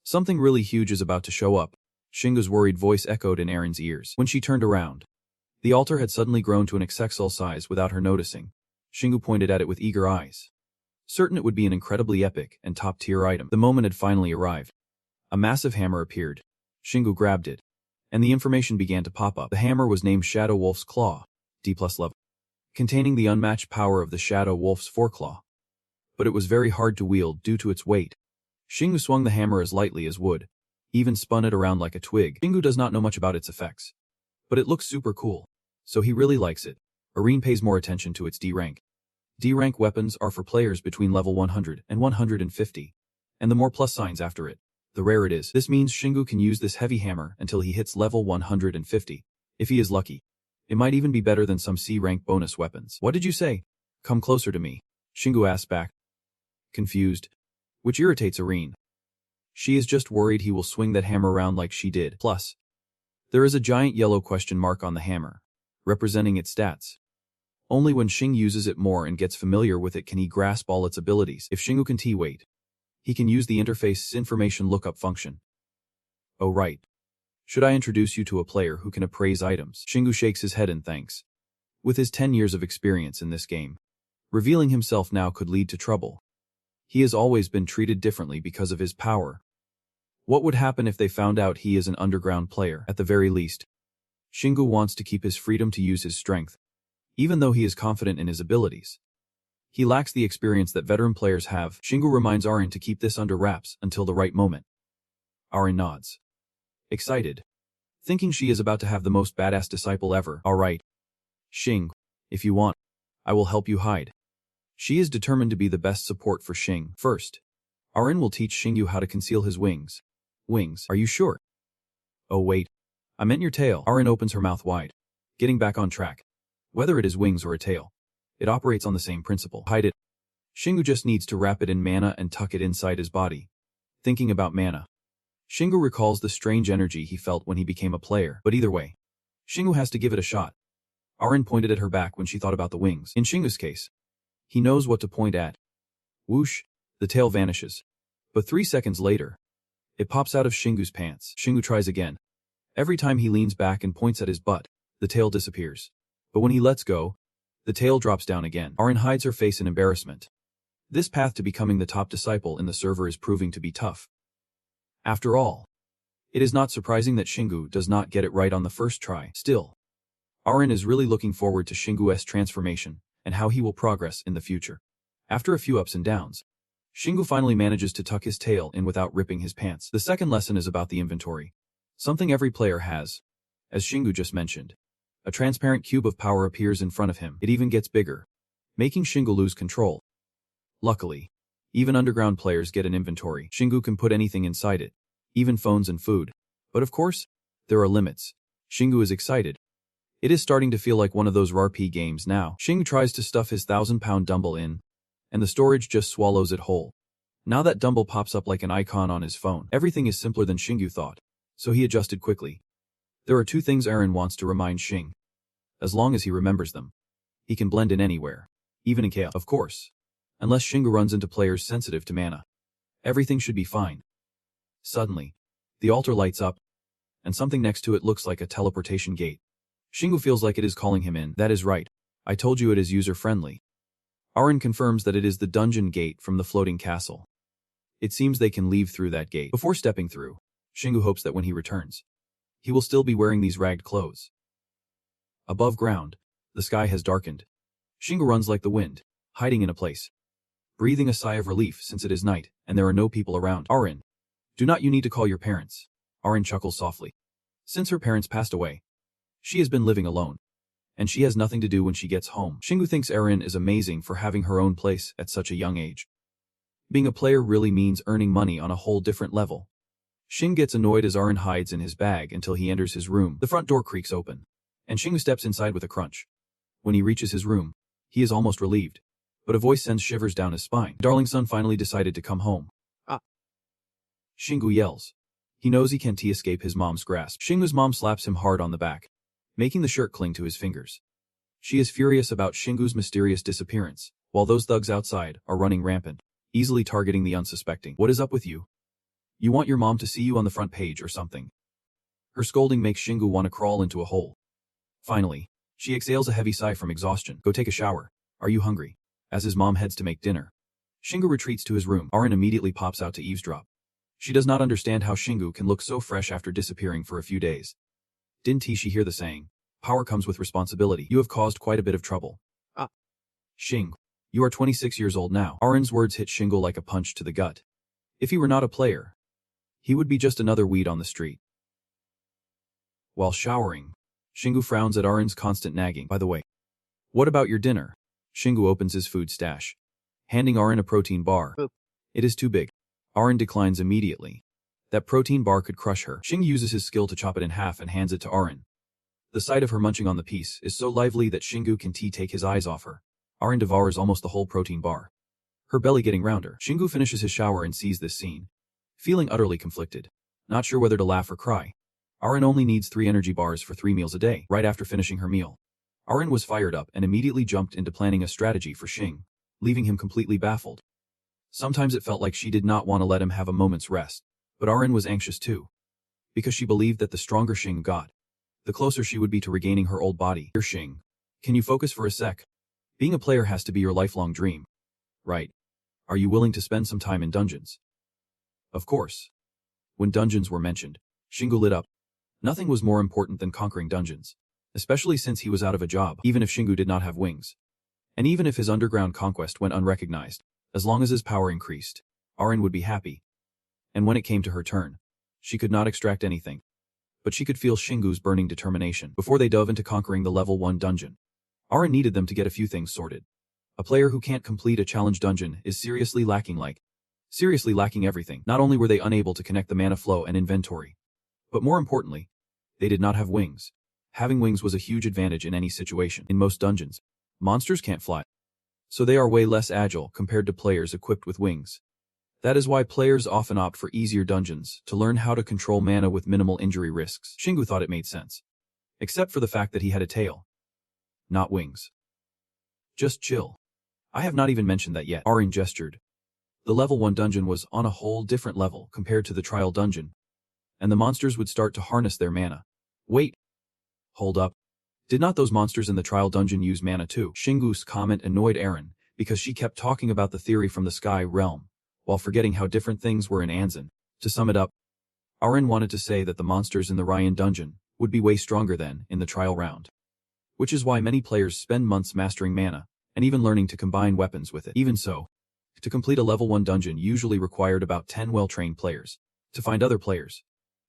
something really huge is about to show up. Shingu's worried voice echoed in Arin's ears. When she turned around, the altar had suddenly grown to an XXL size without her noticing. Shingu pointed at it with eager eyes, certain it would be an incredibly epic and top-tier item. The moment had finally arrived. A massive hammer appeared. Shingu grabbed it, and the information began to pop up. The hammer was named Shadow Wolf's Claw, D+ level, containing the unmatched power of the Shadow Wolf's foreclaw. But it was very hard to wield due to its weight. Shingu swung the hammer as lightly as wood, even spun it around like a twig. Shingu does not know much about its effects, but it looks super cool, so he really likes it. Arin pays more attention to its D rank. D rank weapons are for players between level 100 and 150, and the more plus signs after it, the rarer it is. This means Shingu can use this heavy hammer until he hits level 150. If he is lucky, it might even be better than some C rank bonus weapons. What did you say? Come closer to me, Shingu asked back, confused, which irritates Arin. She is just worried he will swing that hammer around like she did. Plus, there is a giant yellow question mark on the hammer, representing its stats. Only when Shing uses it more and gets familiar with it can he grasp all its abilities. If Shingu can T-wait, he can use the interface's information lookup function. Oh right. Should I introduce you to a player who can appraise items? Shingu shakes his head in thanks. With his 10 years of experience in this game, revealing himself now could lead to trouble. He has always been treated differently because of his power. What would happen if they found out he is an underground player? At the very least, Shingu wants to keep his freedom to use his strength, even though he is confident in his abilities. He lacks the experience that veteran players have. Shingu reminds Arin to keep this under wraps until the right moment. Arin nods, excited, thinking she is about to have the most badass disciple ever. Alright, Shing, if you want, I will help you hide. She is determined to be the best support for Shing. First, Arin will teach Shingu how to conceal his wings. Wings, are you sure? Oh wait, I meant your tail. Arin opens her mouth wide, getting back on track. Whether it is wings or a tail, it operates on the same principle. Hide it. Shingu just needs to wrap it in mana and tuck it inside his body. Thinking about mana, Shingu recalls the strange energy he felt when he became a player. But either way, Shingu has to give it a shot. Arin pointed at her back when she thought about the wings. In Shingu's case, he knows what to point at. Whoosh, the tail vanishes. But 3 seconds later, it pops out of Shingu's pants. Shingu tries again. Every time he leans back and points at his butt, the tail disappears. But when he lets go, the tail drops down again. Arin hides her face in embarrassment. This path to becoming the top disciple in the server is proving to be tough. After all, it is not surprising that Shingu does not get it right on the first try. Still, Arin is really looking forward to Shingu's transformation and how he will progress in the future. After a few ups and downs, Shingu finally manages to tuck his tail in without ripping his pants. The second lesson is about the inventory. Something every player has. As Shingu just mentioned, a transparent cube of power appears in front of him. It even gets bigger, making Shingu lose control. Luckily, even underground players get an inventory. Shingu can put anything inside it, even phones and food. But of course, there are limits. Shingu is excited. It is starting to feel like one of those RP games now. Shingu tries to stuff his 1,000-pound dumbbell in, and the storage just swallows it whole. Now that dumbbell pops up like an icon on his phone. Everything is simpler than Shingu thought, so he adjusted quickly. There are two things Aaron wants to remind Shing. As long as he remembers them, he can blend in anywhere, even in chaos. Of course, unless Shingu runs into players sensitive to mana, everything should be fine. Suddenly, the altar lights up, and something next to it looks like a teleportation gate. Shingu feels like it is calling him in. That is right. I told you it is user-friendly. Aaron confirms that it is the dungeon gate from the floating castle. It seems they can leave through that gate. Before stepping through, Shingu hopes that when he returns, he will still be wearing these ragged clothes. Above ground, the sky has darkened. Shingu runs like the wind, hiding in a place, breathing a sigh of relief since it is night and there are no people around. Aaron, do not you need to call your parents? Aaron chuckles softly. Since her parents passed away, she has been living alone, and she has nothing to do when she gets home. Shingu thinks Aaron is amazing for having her own place at such a young age. Being a player really means earning money on a whole different level. Shing gets annoyed as Aaron hides in his bag until he enters his room. The front door creaks open, and Shingu steps inside with a crunch. When he reaches his room, he is almost relieved, but a voice sends shivers down his spine. Darling son finally decided to come home. Ah! Shingu yells. He knows he can't escape his mom's grasp. Shingu's mom slaps him hard on the back, making the shirt cling to his fingers. She is furious about Shingu's mysterious disappearance, while those thugs outside are running rampant, easily targeting the unsuspecting. What is up with you? You want your mom to see you on the front page or something? Her scolding makes Shingu want to crawl into a hole. Finally, she exhales a heavy sigh from exhaustion. Go take a shower. Are you hungry? As his mom heads to make dinner, Shingu retreats to his room. Aaron immediately pops out to eavesdrop. She does not understand how Shingu can look so fresh after disappearing for a few days. Didn't she hear the saying, power comes with responsibility? You have caused quite a bit of trouble. Ah. Shing, you are 26 years old now. Aaron's words hit Shingu like a punch to the gut. If he were not a player, he would be just another weed on the street. While showering, Shingu frowns at Aaron's constant nagging. By the way, what about your dinner? Shingu opens his food stash, handing Aaron a protein bar. It is too big. Aaron declines immediately. That protein bar could crush her. Shingu uses his skill to chop it in half and hands it to Aaron. The sight of her munching on the piece is so lively that Shingu can take his eyes off her. Aaron devours almost the whole protein bar, her belly getting rounder. Shingu finishes his shower and sees this scene, feeling utterly conflicted, not sure whether to laugh or cry. Aaron only needs 3 energy bars for 3 meals a day. Right after finishing her meal, Aaron was fired up and immediately jumped into planning a strategy for Shing, leaving him completely baffled. Sometimes it felt like she did not want to let him have a moment's rest, but Aaron was anxious too, because she believed that the stronger Shing got, the closer she would be to regaining her old body. Dear Shing, can you focus for a sec? Being a player has to be your lifelong dream, right? Are you willing to spend some time in dungeons? Of course. When dungeons were mentioned, Shingu lit up. Nothing was more important than conquering dungeons, especially since he was out of a job. Even if Shingu did not have wings, and even if his underground conquest went unrecognized, as long as his power increased, Aaron would be happy. And when it came to her turn, she could not extract anything, but she could feel Shingu's burning determination. Before they dove into conquering the level 1 dungeon, Aaron needed them to get a few things sorted. A player who can't complete a challenge dungeon is seriously lacking everything. Not only were they unable to connect the mana flow and inventory, but more importantly, they did not have wings. Having wings was a huge advantage in any situation. In most dungeons, monsters can't fly, so they are way less agile compared to players equipped with wings. That is why players often opt for easier dungeons to learn how to control mana with minimal injury risks. Shingu thought it made sense, except for the fact that he had a tail, not wings. Just chill. I have not even mentioned that yet. Aaron gestured. The level 1 dungeon was on a whole different level compared to the trial dungeon, and the monsters would start to harness their mana. Wait. Hold up. Did not those monsters in the trial dungeon use mana too? Shingu's comment annoyed Aaron, because she kept talking about the theory from the Sky Realm, while forgetting how different things were in Anzan. To sum it up, Aaron wanted to say that the monsters in the Ryan dungeon would be way stronger than in the trial round, which is why many players spend months mastering mana and even learning to combine weapons with it. Even so, to complete a level 1 dungeon usually required about 10 well-trained players. To find other players,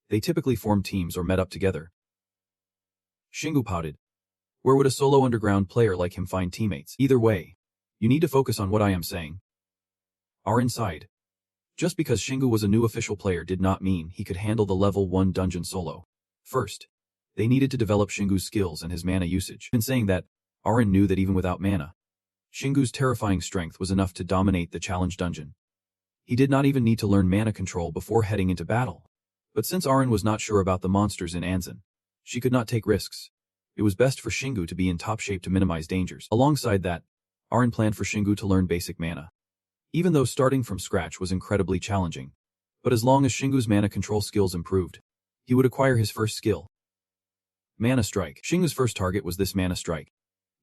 they typically formed teams or met up together. Shingu pouted. Where would a solo underground player like him find teammates? Either way, you need to focus on what I am saying. Arin sighed. Just because Shingu was a new official player did not mean he could handle the level 1 dungeon solo. First, they needed to develop Shingu's skills and his mana usage. In saying that, Arin knew that even without mana, Shingu's terrifying strength was enough to dominate the challenge dungeon. He did not even need to learn mana control before heading into battle. But since Arin was not sure about the monsters in Anzan, she could not take risks. It was best for Shingu to be in top shape to minimize dangers. Alongside that, Arin planned for Shingu to learn basic mana. Even though starting from scratch was incredibly challenging, but as long as Shingu's mana control skills improved, he would acquire his first skill. Mana Strike. Shingu's first target was this Mana Strike.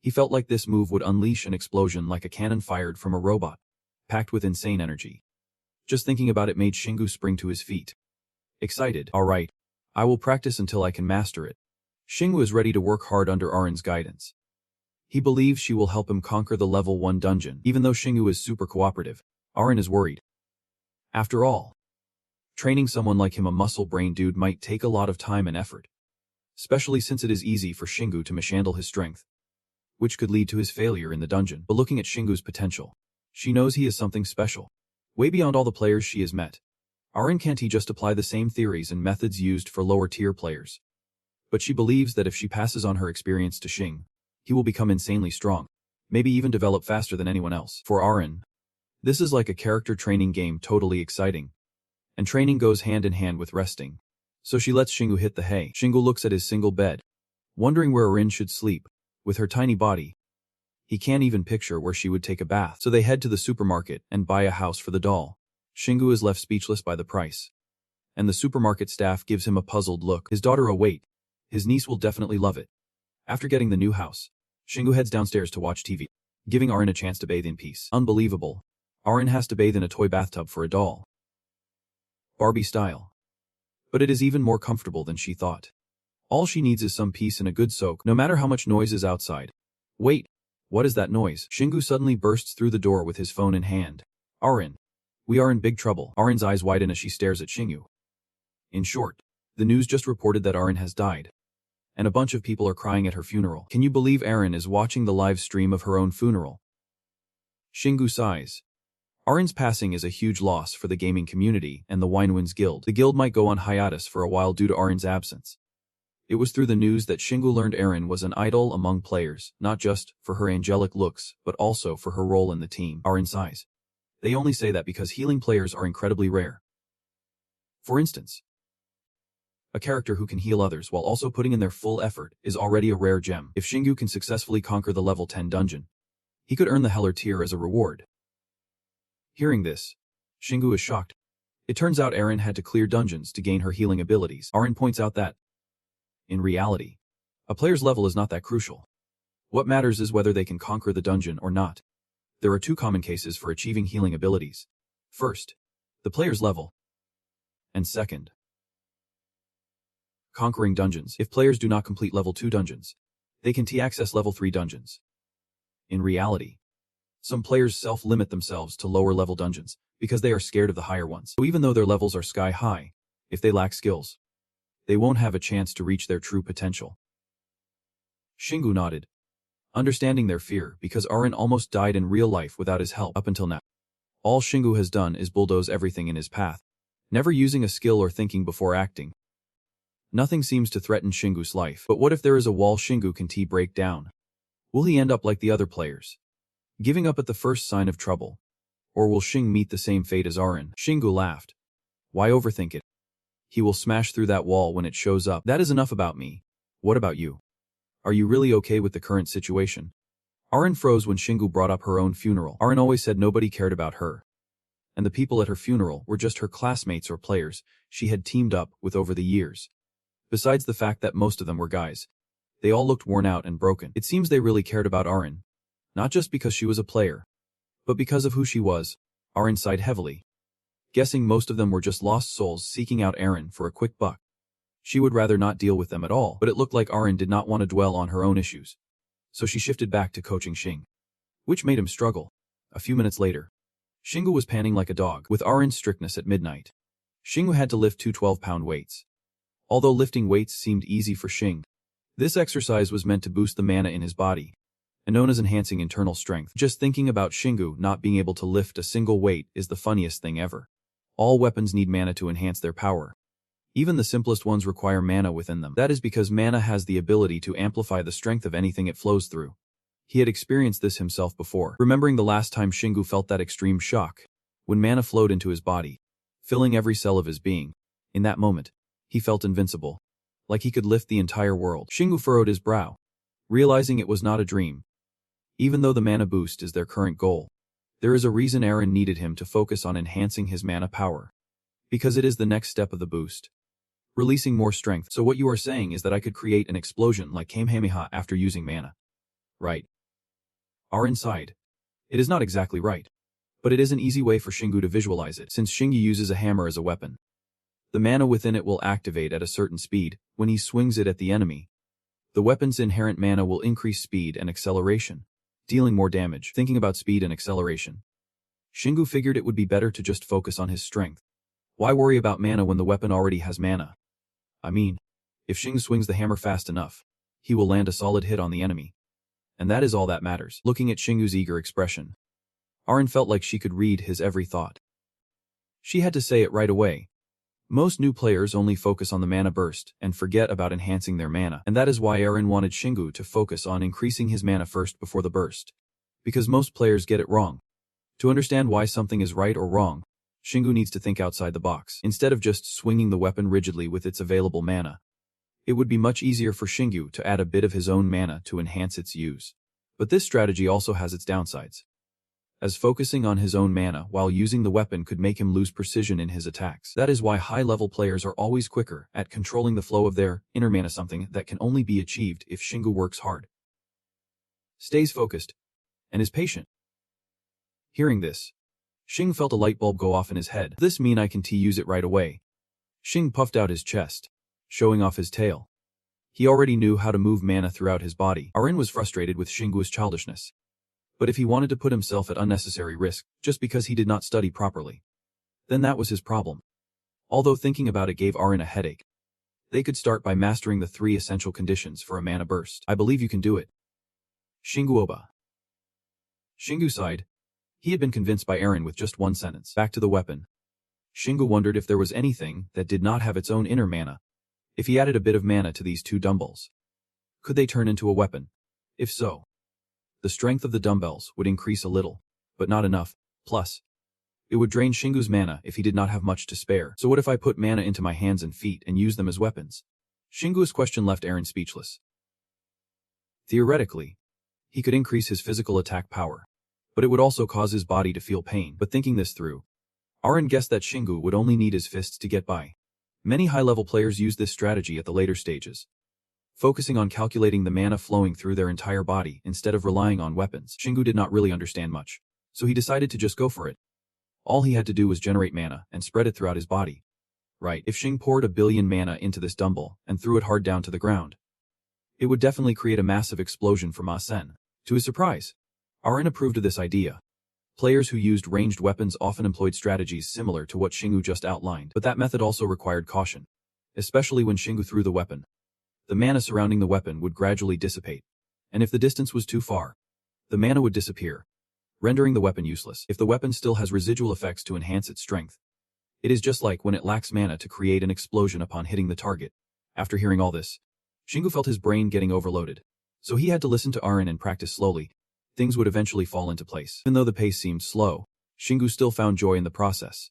He felt like this move would unleash an explosion like a cannon fired from a robot, packed with insane energy. Just thinking about it made Shingu spring to his feet. Excited. Alright, I will practice until I can master it. Shingu is ready to work hard under Arin's guidance. He believes she will help him conquer the level 1 dungeon. Even though Shingu is super cooperative, Arin is worried. After all, training someone like him, a muscle-brained dude, might take a lot of time and effort, especially since it is easy for Shingu to mishandle his strength, which could lead to his failure in the dungeon. But looking at Shingu's potential, she knows he is something special, way beyond all the players she has met. Arin can't he just apply the same theories and methods used for lower-tier players? But she believes that if she passes on her experience to Shing, he will become insanely strong, maybe even develop faster than anyone else. For Arin, this is like a character training game, totally exciting. And training goes hand in hand with resting. So she lets Shingu hit the hay. Shingu looks at his single bed, wondering where Arin should sleep. With her tiny body, he can't even picture where she would take a bath. So they head to the supermarket and buy a house for the doll. Shingu is left speechless by the price, and the supermarket staff gives him a puzzled look. His daughter, oh wait, his niece will definitely love it. After getting the new house, Shingu heads downstairs to watch TV, giving Arin a chance to bathe in peace. Unbelievable. Arin has to bathe in a toy bathtub for a doll. Barbie style. But it is even more comfortable than she thought. All she needs is some peace and a good soak, no matter how much noise is outside. Wait, what is that noise? Shingu suddenly bursts through the door with his phone in hand. Arin. We are in big trouble. Arin's eyes widen as she stares at Shingu. In short, the news just reported that Arin has died, and a bunch of people are crying at her funeral. Can you believe Arin is watching the live stream of her own funeral? Shingu sighs. Arin's passing is a huge loss for the gaming community and the Winewinds Guild. The guild might go on hiatus for a while due to Arin's absence. It was through the news that Shingu learned Arin was an idol among players, not just for her angelic looks, but also for her role in the team. Arin sighs. They only say that because healing players are incredibly rare. For instance, a character who can heal others while also putting in their full effort is already a rare gem. If Shingu can successfully conquer the level 10 dungeon, he could earn the Heller tier as a reward. Hearing this, Shingu is shocked. It turns out Arin had to clear dungeons to gain her healing abilities. Arin points out that, in reality, a player's level is not that crucial. What matters is whether they can conquer the dungeon or not. There are two common cases for achieving healing abilities. First, the player's level. And second, conquering dungeons. If players do not complete level 2 dungeons, they can access level 3 dungeons. In reality, some players self-limit themselves to lower-level dungeons because they are scared of the higher ones. So even though their levels are sky-high, if they lack skills, they won't have a chance to reach their true potential. Shingu nodded, understanding their fear because Arin almost died in real life without his help up until now. All Shingu has done is bulldoze everything in his path, never using a skill or thinking before acting. Nothing seems to threaten Shingu's life, but what if there is a wall Shingu can break down? Will he end up like the other players, giving up at the first sign of trouble? Or will Shing meet the same fate as Arin? Shingu laughed. Why overthink it? He will smash through that wall when it shows up. That is enough about me. What about you? Are you really okay with the current situation? Arin froze when Shingu brought up her own funeral. Arin always said nobody cared about her, and the people at her funeral were just her classmates or players she had teamed up with over the years. Besides the fact that most of them were guys, they all looked worn out and broken. It seems they really cared about Arin, not just because she was a player, but because of who she was. Arin sighed heavily, guessing most of them were just lost souls seeking out Arin for a quick buck. She would rather not deal with them at all, but it looked like Arin did not want to dwell on her own issues, so she shifted back to coaching Shing. which made him struggle. A few minutes later, Shingu was panting like a dog. With Arin's strictness at midnight, Shingu had to lift two 12-pound weights. Although lifting weights seemed easy for Shing, this exercise was meant to boost the mana in his body, and known as enhancing internal strength. Just thinking about Shingu not being able to lift a single weight is the funniest thing ever. All weapons need mana to enhance their power. Even the simplest ones require mana within them. That is because mana has the ability to amplify the strength of anything it flows through. He had experienced this himself before, remembering the last time Shingu felt that extreme shock, when mana flowed into his body, filling every cell of his being. In that moment, he felt invincible, like he could lift the entire world. Shingu furrowed his brow, realizing it was not a dream. Even though the mana boost is their current goal, there is a reason Eren needed him to focus on enhancing his mana power. Because it is the next step of the boost. Releasing more strength. So what you are saying is that I could create an explosion like Kamehameha after using mana. Right. Eren sighed. It is not exactly right. But it is an easy way for Shingu to visualize it, since Shingu uses a hammer as a weapon. The mana within it will activate at a certain speed when he swings it at the enemy. The weapon's inherent mana will increase speed and acceleration, dealing more damage. Thinking about speed and acceleration, Shingu figured it would be better to just focus on his strength. Why worry about mana when the weapon already has mana? I mean, if Shingu swings the hammer fast enough, he will land a solid hit on the enemy. And that is all that matters. Looking at Shingu's eager expression, Eren felt like she could read his every thought. She had to say it right away. Most new players only focus on the mana burst and forget about enhancing their mana, and that is why Eren wanted Shingu to focus on increasing his mana first before the burst. Because most players get it wrong. To understand why something is right or wrong, Shingu needs to think outside the box. Instead of just swinging the weapon rigidly with its available mana, it would be much easier for Shingu to add a bit of his own mana to enhance its use. But this strategy also has its downsides, as focusing on his own mana while using the weapon could make him lose precision in his attacks. That is why high-level players are always quicker at controlling the flow of their inner mana, something that can only be achieved if Shingu works hard, stays focused, and is patient. Hearing this, Shing felt a light bulb go off in his head. This mean I can use it right away. Shing puffed out his chest, showing off his tail. He already knew how to move mana throughout his body. Eren was frustrated with Shingu's childishness. But if he wanted to put himself at unnecessary risk just because he did not study properly, then that was his problem. Although thinking about it gave Eren a headache. They could start by mastering the 3 essential conditions for a mana burst. I believe you can do it. Shingu Oba. Shingu sighed. He had been convinced by Eren with just one sentence. Back to the weapon. Shingu wondered if there was anything that did not have its own inner mana. If he added a bit of mana to these 2 dumbbells, could they turn into a weapon? If so, the strength of the dumbbells would increase a little, but not enough. Plus, it would drain Shingu's mana if he did not have much to spare. So what if I put mana into my hands and feet and use them as weapons? Shingu's question left Eren speechless. Theoretically, he could increase his physical attack power, but it would also cause his body to feel pain. But thinking this through, Eren guessed that Shingu would only need his fists to get by. Many high-level players use this strategy at the later stages, focusing on calculating the mana flowing through their entire body instead of relying on weapons. Shingu did not really understand much, so he decided to just go for it. All he had to do was generate mana and spread it throughout his body. Right, if Shing poured 1 billion mana into this dumbbell and threw it hard down to the ground, it would definitely create a massive explosion for Ma Sen. To his surprise, Eren approved of this idea. Players who used ranged weapons often employed strategies similar to what Shingu just outlined, but that method also required caution, especially when Shingu threw the weapon. The mana surrounding the weapon would gradually dissipate, and if the distance was too far, the mana would disappear, rendering the weapon useless. If the weapon still has residual effects to enhance its strength, it is just like when it lacks mana to create an explosion upon hitting the target. After hearing all this, Shingu felt his brain getting overloaded, so he had to listen to Eren and practice slowly. Things would eventually fall into place. Even though the pace seemed slow, Shingu still found joy in the process.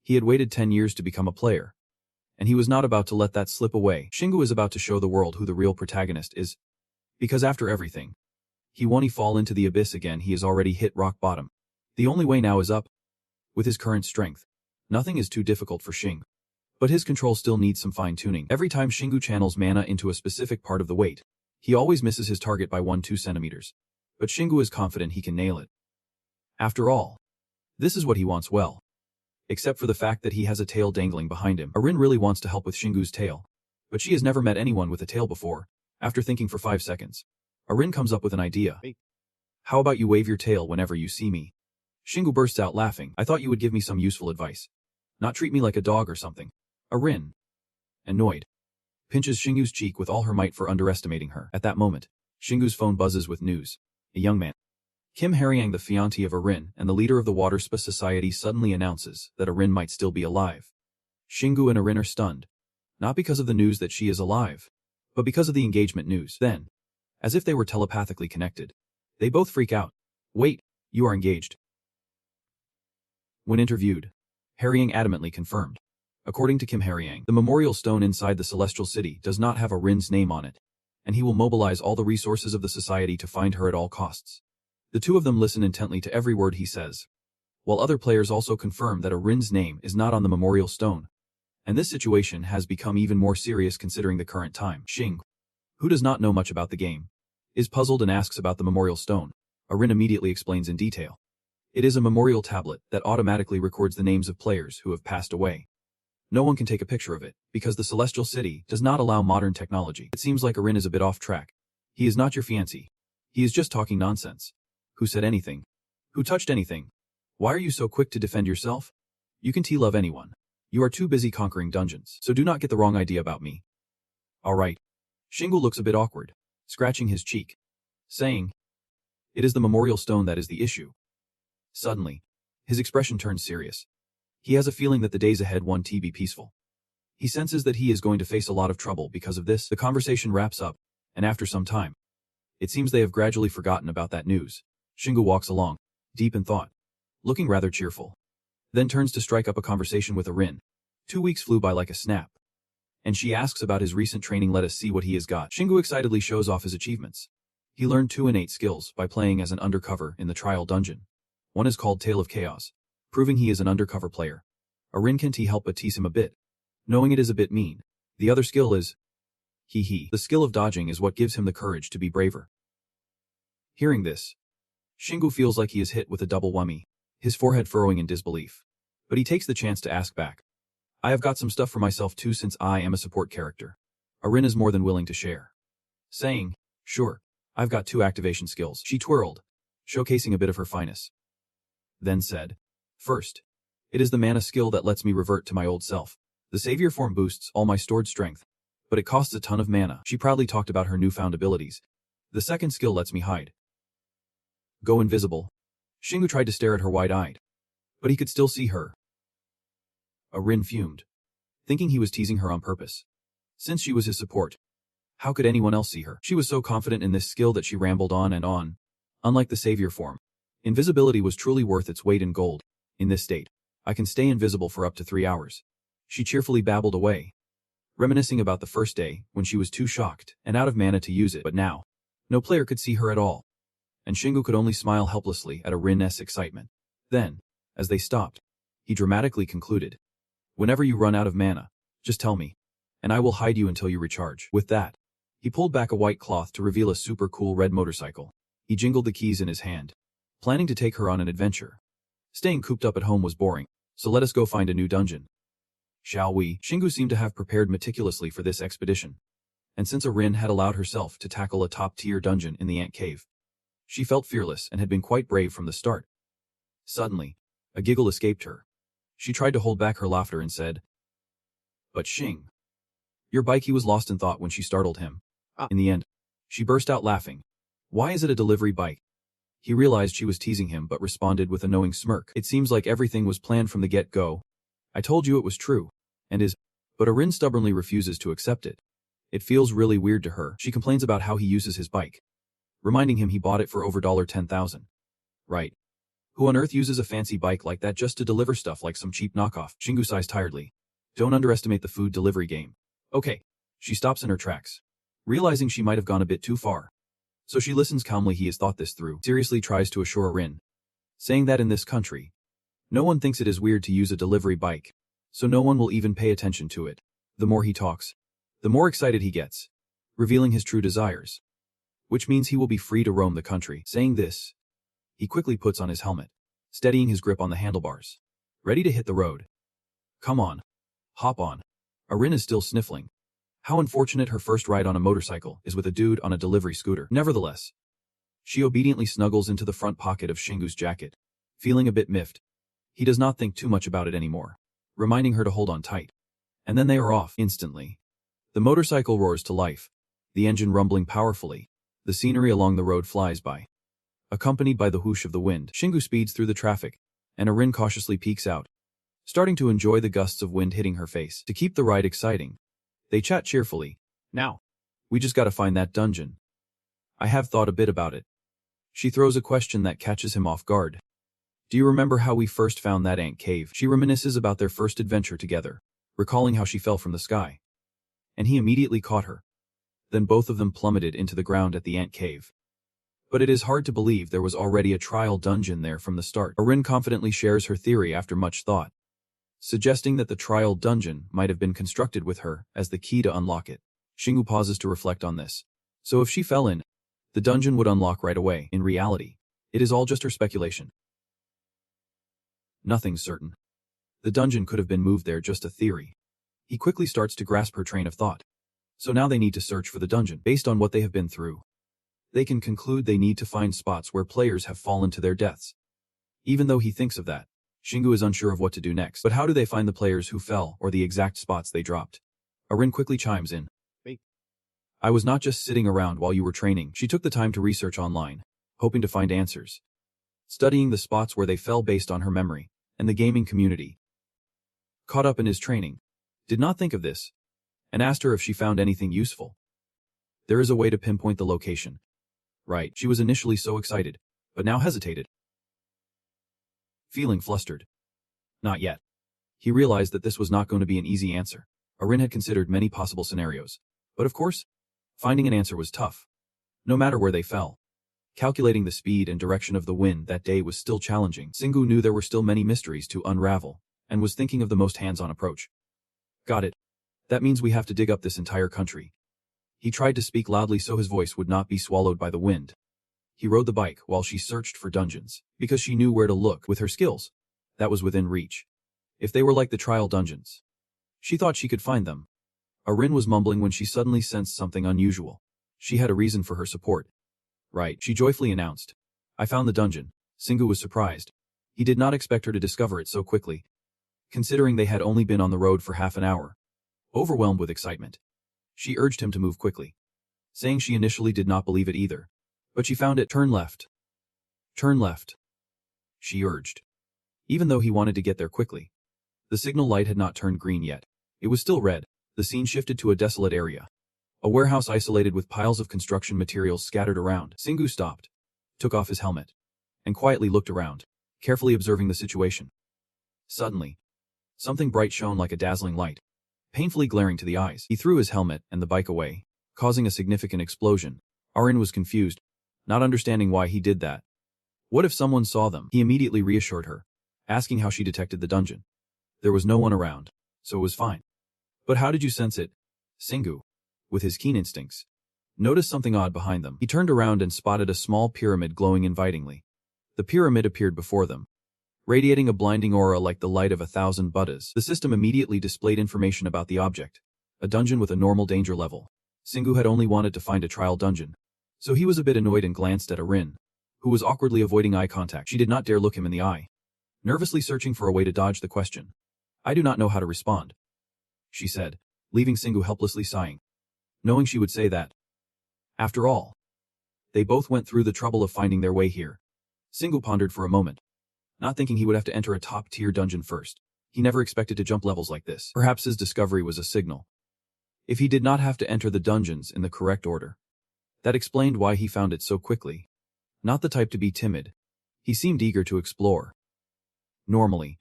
He had waited 10 years to become a player, and he was not about to let that slip away. Shingu is about to show the world who the real protagonist is. Because after everything, he won't fall into the abyss again. He has already hit rock bottom. The only way now is up. With his current strength, nothing is too difficult for Shing. But his control still needs some fine-tuning. Every time Shingu channels mana into a specific part of the weight, he always misses his target by 1-2 centimeters. But Shingu is confident he can nail it. After all, this is what he wants well. Except for the fact that he has a tail dangling behind him. Eren really wants to help with Shingu's tail, but she has never met anyone with a tail before. After thinking for 5 seconds, Eren comes up with an idea. How about you wave your tail whenever you see me? Shingu bursts out laughing. I thought you would give me some useful advice. Not treat me like a dog or something. Arin, annoyed, pinches Shingu's cheek with all her might for underestimating her. At that moment, Shingu's phone buzzes with news. A young man, Kim Haryang, the fiancé of Arin and the leader of the Water Spa Society, suddenly announces that Arin might still be alive. Shingu and Arin are stunned, not because of the news that she is alive, but because of the engagement news. Then, as if they were telepathically connected, they both freak out. Wait, you are engaged? When interviewed, Haryang adamantly confirmed. According to Kim Haryang, the memorial stone inside the Celestial City does not have Arin's name on it, and he will mobilize all the resources of the society to find her at all costs. The two of them listen intently to every word he says, while other players also confirm that Arin's name is not on the memorial stone. And this situation has become even more serious considering the current time. Xing, who does not know much about the game, is puzzled and asks about the memorial stone. Arin immediately explains in detail. It is a memorial tablet that automatically records the names of players who have passed away. No one can take a picture of it, because the Celestial City does not allow modern technology. It seems like Arin is a bit off track. He is not your fiancé. He is just talking nonsense. Who said anything? Who touched anything? Why are you so quick to defend yourself? You can love anyone. You are too busy conquering dungeons, so do not get the wrong idea about me. Alright. Shingu looks a bit awkward, scratching his cheek, saying, it is the memorial stone that is the issue. Suddenly, his expression turns serious. He has a feeling that the days ahead won't be peaceful. He senses that he is going to face a lot of trouble because of this. The conversation wraps up, and after some time, it seems they have gradually forgotten about that news. Shingu walks along, deep in thought, looking rather cheerful, then turns to strike up a conversation with Arin. 2 weeks flew by like a snap, and she asks about his recent training. Let us see what he has got. Shingu excitedly shows off his achievements. He learned 2 innate skills by playing as an undercover in the trial dungeon. One is called Tale of Chaos, proving he is an undercover player. Arin can't help but tease him a bit, knowing it is a bit mean. The other skill is, the skill of dodging is what gives him the courage to be braver. Hearing this, Shingu feels like he is hit with a double whammy, his forehead furrowing in disbelief. But he takes the chance to ask back. I have got some stuff for myself too since I am a support character. Arin is more than willing to share, saying, sure, I've got 2 activation skills. She twirled, showcasing a bit of her finesse. Then said, first, it is the mana skill that lets me revert to my old self. The savior form boosts all my stored strength, but it costs a ton of mana. She proudly talked about her newfound abilities. The second skill lets me hide. Go invisible. Shingu tried to stare at her wide-eyed, but he could still see her. Arin fumed, thinking he was teasing her on purpose. Since she was his support, how could anyone else see her? She was so confident in this skill that she rambled on and on. Unlike the savior form, invisibility was truly worth its weight in gold. In this state, I can stay invisible for up to 3 hours. She cheerfully babbled away, reminiscing about the first day when she was too shocked and out of mana to use it. But now, no player could see her at all, and Shingu could only smile helplessly at Arin's excitement. Then, as they stopped, he dramatically concluded, whenever you run out of mana, just tell me, and I will hide you until you recharge. With that, he pulled back a white cloth to reveal a super cool red motorcycle. He jingled the keys in his hand, planning to take her on an adventure. Staying cooped up at home was boring, so let us go find a new dungeon. Shall we? Shingu seemed to have prepared meticulously for this expedition, and since Arin had allowed herself to tackle a top-tier dungeon in the ant cave, she felt fearless and had been quite brave from the start. Suddenly, a giggle escaped her. She tried to hold back her laughter and said, but Xing, your bike. He was lost in thought when she startled him. In the end, she burst out laughing. Why is it a delivery bike? He realized she was teasing him but responded with a knowing smirk. It seems like everything was planned from the get-go. I told you it was true, and is, but Arin stubbornly refuses to accept it. It feels really weird to her. She complains about how he uses his bike, reminding him he bought it for over $10,000. Right. Who on earth uses a fancy bike like that just to deliver stuff like some cheap knockoff? Shingu sighs tiredly. Don't underestimate the food delivery game. Okay. She stops in her tracks, realizing she might have gone a bit too far. So she listens calmly. He has thought this through. Seriously tries to assure Arin, saying that in this country, no one thinks it is weird to use a delivery bike, so no one will even pay attention to it. The more he talks, the more excited he gets, revealing his true desires, which means he will be free to roam the country. Saying this, he quickly puts on his helmet, steadying his grip on the handlebars, ready to hit the road. Come on. Hop on. Arin is still sniffling. How unfortunate her first ride on a motorcycle is with a dude on a delivery scooter. Nevertheless, She obediently snuggles into the front pocket of Shingu's jacket, feeling a bit miffed. He does not think too much about it anymore, reminding her to hold on tight. And then they are off instantly. The motorcycle roars to life, the engine rumbling powerfully. The scenery along the road flies by, accompanied by the whoosh of the wind. Shingu speeds through the traffic, and Arin cautiously peeks out, starting to enjoy the gusts of wind hitting her face. To keep the ride exciting, they chat cheerfully. Now, we just gotta find that dungeon. I have thought a bit about it. She throws a question that catches him off guard. Do you remember how we first found that ant cave? She reminisces about their first adventure together, recalling how she fell from the sky. And he immediately caught her. Then both of them plummeted into the ground at the ant cave. But it is hard to believe there was already a trial dungeon there from the start. Arin confidently shares her theory after much thought, suggesting that the trial dungeon might have been constructed with her as the key to unlock it. Shingu pauses to reflect on this. So if she fell in, the dungeon would unlock right away. In reality, it is all just her speculation. Nothing's certain. The dungeon could have been moved there, just a theory. He quickly starts to grasp her train of thought. So now they need to search for the dungeon. Based on what they have been through, they can conclude they need to find spots where players have fallen to their deaths. Even though he thinks of that, Shingu is unsure of what to do next. But how do they find the players who fell or the exact spots they dropped? Arin quickly chimes in. Wait. I was not just sitting around while you were training. She took the time to research online, hoping to find answers, studying the spots where they fell based on her memory, and the gaming community. Caught up in his training, did not think of this, and asked her if she found anything useful. There is a way to pinpoint the location. Right, she was initially so excited, but now hesitated. Feeling flustered. Not yet. He realized that this was not going to be an easy answer. Arin had considered many possible scenarios, but of course, finding an answer was tough. No matter where they fell. Calculating the speed and direction of the wind that day was still challenging. Shingu knew there were still many mysteries to unravel, and was thinking of the most hands-on approach. Got it. That means we have to dig up this entire country. He tried to speak loudly so his voice would not be swallowed by the wind. He rode the bike while she searched for dungeons, because she knew where to look. With her skills, that was within reach. If they were like the trial dungeons, she thought she could find them. Arin was mumbling when she suddenly sensed something unusual. She had a reason for her support. Right, she joyfully announced. I found the dungeon. Shingu was surprised. He did not expect her to discover it so quickly, considering they had only been on the road for half an hour. Overwhelmed with excitement, she urged him to move quickly, saying she initially did not believe it either. But she found it. Turn left. Turn left, she urged, even though he wanted to get there quickly. The signal light had not turned green yet. It was still red. The scene shifted to a desolate area. A warehouse isolated with piles of construction materials scattered around. Shingu stopped, took off his helmet, and quietly looked around, carefully observing the situation. Suddenly, something bright shone like a dazzling light, painfully glaring to the eyes. He threw his helmet and the bike away, causing a significant explosion. Arin was confused, not understanding why he did that. What if someone saw them? He immediately reassured her, asking how she detected the dungeon. There was no one around, so it was fine. But how did you sense it? Shingu, with his keen instincts, noticed something odd behind them. He turned around and spotted a small pyramid glowing invitingly. The pyramid appeared before them, radiating a blinding aura like the light of 1,000 Buddhas. The system immediately displayed information about the object, a dungeon with a normal danger level. Shingu had only wanted to find a trial dungeon, so he was a bit annoyed and glanced at Arin, who was awkwardly avoiding eye contact. She did not dare look him in the eye, nervously searching for a way to dodge the question. I do not know how to respond, she said, leaving Shingu helplessly sighing, knowing she would say that. After all, they both went through the trouble of finding their way here. Shingu pondered for a moment, not thinking he would have to enter a top-tier dungeon first. He never expected to jump levels like this. Perhaps his discovery was a signal. If he did not have to enter the dungeons in the correct order, that explained why he found it so quickly. Not the type to be timid, he seemed eager to explore. Normally,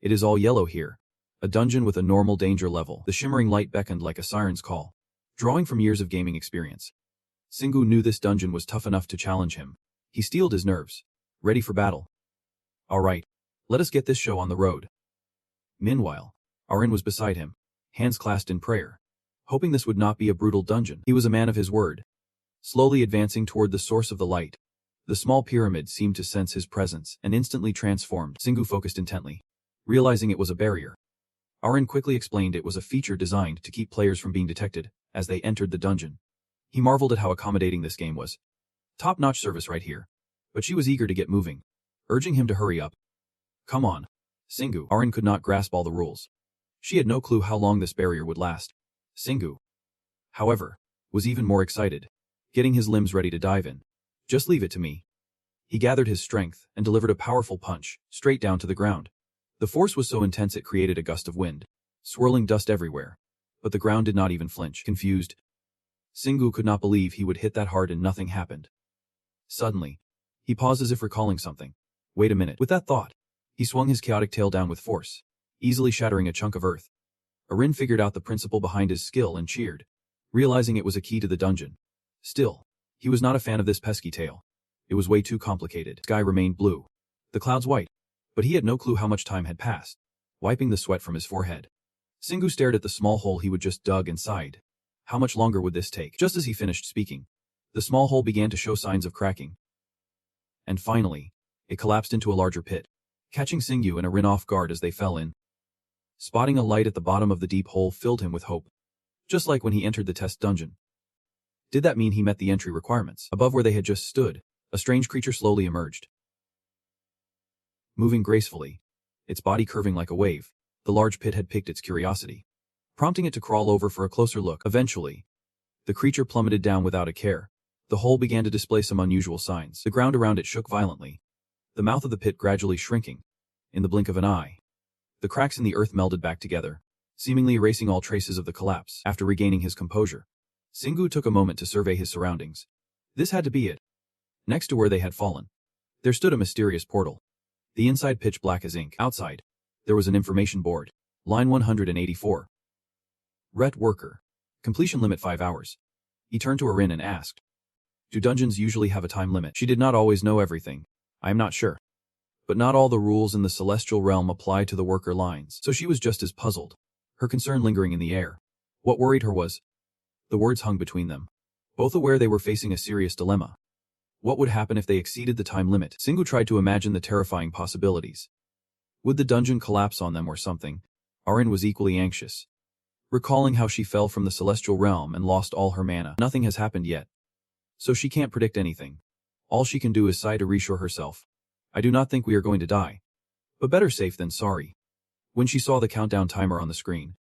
it is all yellow here. A dungeon with a normal danger level. The shimmering light beckoned like a siren's call, drawing from years of gaming experience. Shingu knew this dungeon was tough enough to challenge him. He steeled his nerves, ready for battle. All right, let us get this show on the road. Meanwhile, Arin was beside him, hands clasped in prayer, hoping this would not be a brutal dungeon. He was a man of his word. Slowly advancing toward the source of the light, the small pyramid seemed to sense his presence and instantly transformed. Shingu focused intently, realizing it was a barrier. Arin quickly explained it was a feature designed to keep players from being detected as they entered the dungeon. He marveled at how accommodating this game was, Top-notch service right here. But she was eager to get moving, urging him to hurry up. Come on. Singu. Arin could not grasp all the rules. She had no clue how long this barrier would last. Singu, however, was even more excited, getting his limbs ready to dive in. Just leave it to me. He gathered his strength and delivered a powerful punch, straight down to the ground. The force was so intense it created a gust of wind, swirling dust everywhere. But the ground did not even flinch. Confused, Singu could not believe he would hit that hard and nothing happened. Suddenly, he paused as if recalling something. Wait a minute. With that thought, he swung his chaotic tail down with force, easily shattering a chunk of earth. Arin figured out the principle behind his skill and cheered, realizing it was a key to the dungeon. Still, he was not a fan of this pesky tail. It was way too complicated. The sky remained blue, the clouds white, but he had no clue how much time had passed. Wiping the sweat from his forehead, Singu stared at the small hole he would just dug and sighed. How much longer would this take? Just as he finished speaking, the small hole began to show signs of cracking. And finally, it collapsed into a larger pit, catching Singu and Arin off guard as they fell in. Spotting a light at the bottom of the deep hole filled him with hope, just like when he entered the test dungeon. Did that mean he met the entry requirements? Above where they had just stood, a strange creature slowly emerged. Moving gracefully, its body curving like a wave, the large pit had piqued its curiosity, prompting it to crawl over for a closer look. Eventually, the creature plummeted down without a care. The hole began to display some unusual signs. The ground around it shook violently, the mouth of the pit gradually shrinking. In the blink of an eye, the cracks in the earth melded back together, seemingly erasing all traces of the collapse. After regaining his composure, Singu took a moment to survey his surroundings. This had to be it. Next to where they had fallen, there stood a mysterious portal, the inside pitch black as ink. Outside, there was an information board. Line 184. Ret worker. Completion limit 5 hours. He turned to Arin and asked, do dungeons usually have a time limit? She did not always know everything. I am not sure. But not all the rules in the celestial realm apply to the worker lines, so she was just as puzzled, her concern lingering in the air. What worried her was the words hung between them, both aware they were facing a serious dilemma. What would happen if they exceeded the time limit? Singu tried to imagine the terrifying possibilities. Would the dungeon collapse on them or something? Arin was equally anxious, recalling how she fell from the celestial realm and lost all her mana. Nothing has happened yet, so she can't predict anything. All she can do is sigh to reassure herself. I do not think we are going to die, but better safe than sorry. When she saw the countdown timer on the screen,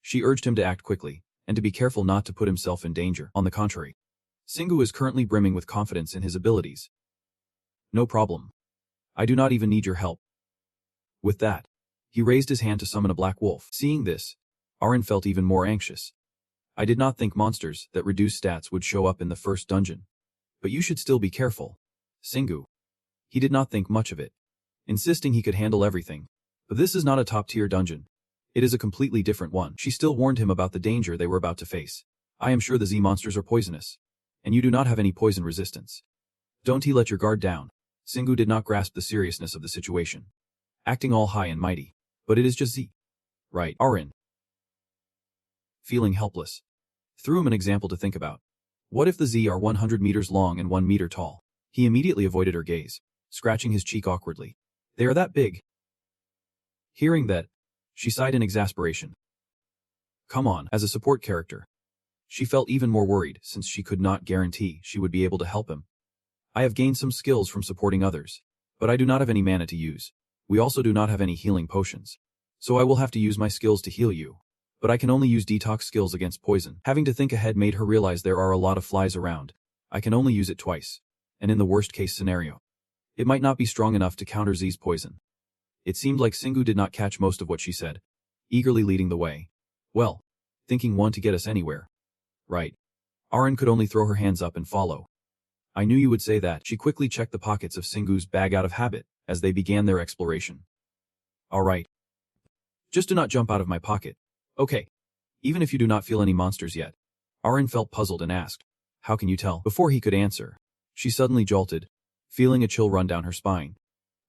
she urged him to act quickly, and to be careful not to put himself in danger. On the contrary, Singu is currently brimming with confidence in his abilities. No problem. I do not even need your help. With that, he raised his hand to summon a black wolf. Seeing this, Arin felt even more anxious. I did not think monsters that reduce stats would show up in the first dungeon. But you should still be careful. Singu. He did not think much of it, insisting he could handle everything. But this is not a top-tier dungeon. It is a completely different one. She still warned him about the danger they were about to face. I am sure the Z monsters are poisonous, and you do not have any poison resistance. Don't let your guard down. Singu did not grasp the seriousness of the situation, acting all high and mighty. But it is just Z. Right. Arin, feeling helpless, threw him an example to think about. What if the Z are 100 meters long and 1 meter tall? He immediately avoided her gaze, scratching his cheek awkwardly. They are that big. Hearing that, she sighed in exasperation. Come on. As a support character, she felt even more worried since she could not guarantee she would be able to help him. I have gained some skills from supporting others, but I do not have any mana to use. We also do not have any healing potions, so I will have to use my skills to heal you. But I can only use detox skills against poison. Having to think ahead made her realize there are a lot of flies around. I can only use it twice, and in the worst-case scenario, it might not be strong enough to counter Z's poison. It seemed like Singu did not catch most of what she said, eagerly leading the way. Well, thinking one to get us anywhere. Right. Arin could only throw her hands up and follow. I knew you would say that. She quickly checked the pockets of Singu's bag out of habit as they began their exploration. All right. Just do not jump out of my pocket. Okay. Even if you do not feel any monsters yet. Arin felt puzzled and asked, how can you tell? Before he could answer, she suddenly jolted, feeling a chill run down her spine.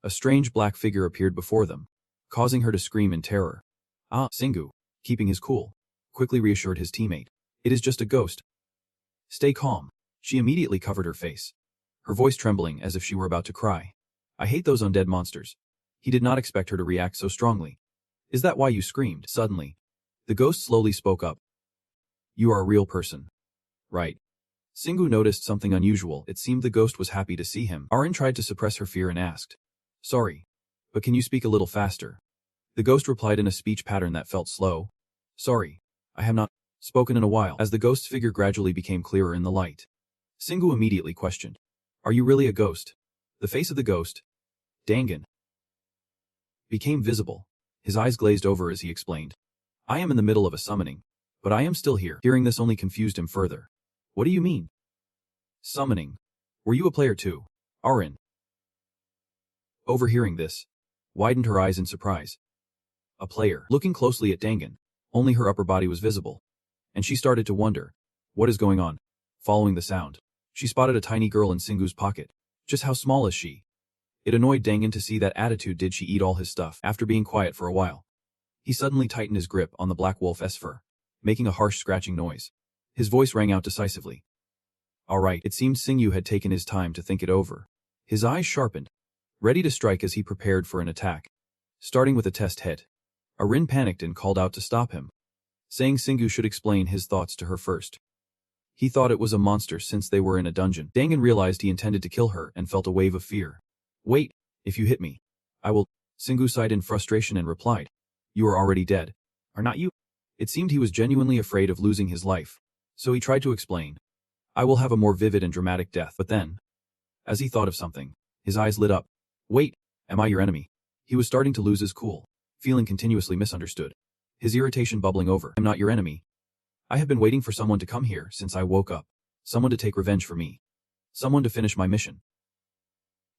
A strange black figure appeared before them, causing her to scream in terror. Ah, Singu, keeping his cool, quickly reassured his teammate. It is just a ghost. Stay calm. She immediately covered her face, her voice trembling as if she were about to cry. I hate those undead monsters. He did not expect her to react so strongly. Is that why you screamed? Suddenly, the ghost slowly spoke up. You are a real person. Right. Singu noticed something unusual. It seemed the ghost was happy to see him. Arin tried to suppress her fear and asked, "Sorry, but can you speak a little faster?" The ghost replied in a speech pattern that felt slow. "Sorry, I have not spoken in a while." As the ghost's figure gradually became clearer in the light, Singu immediately questioned, "Are you really a ghost?" The face of the ghost, Dangan, became visible. His eyes glazed over as he explained, "I am in the middle of a summoning, but I am still here." Hearing this only confused him further. "What do you mean? Summoning? Were you a player too?" Arin, overhearing this, widened her eyes in surprise. A player. Looking closely at Dangan, only her upper body was visible, and she started to wonder, what is going on? Following the sound, she spotted a tiny girl in Singu's pocket. Just how small is she? It annoyed Dangan to see that attitude. Did she eat all his stuff? After being quiet for a while, he suddenly tightened his grip on the black wolf's fur, making a harsh scratching noise. His voice rang out decisively. All right, it seemed Singu had taken his time to think it over. His eyes sharpened, ready to strike as he prepared for an attack. Starting with a test hit, Arin panicked and called out to stop him, saying Singu should explain his thoughts to her first. He thought it was a monster since they were in a dungeon. Dangan realized he intended to kill her and felt a wave of fear. Wait, if you hit me, I will. Singu sighed in frustration and replied, "You are already dead, are not you?" It seemed he was genuinely afraid of losing his life, so he tried to explain, "I will have a more vivid and dramatic death." But then, as he thought of something, his eyes lit up. "Wait, am I your enemy?" He was starting to lose his cool, feeling continuously misunderstood, his irritation bubbling over. "I'm not your enemy. I have been waiting for someone to come here since I woke up, someone to take revenge for me, someone to finish my mission."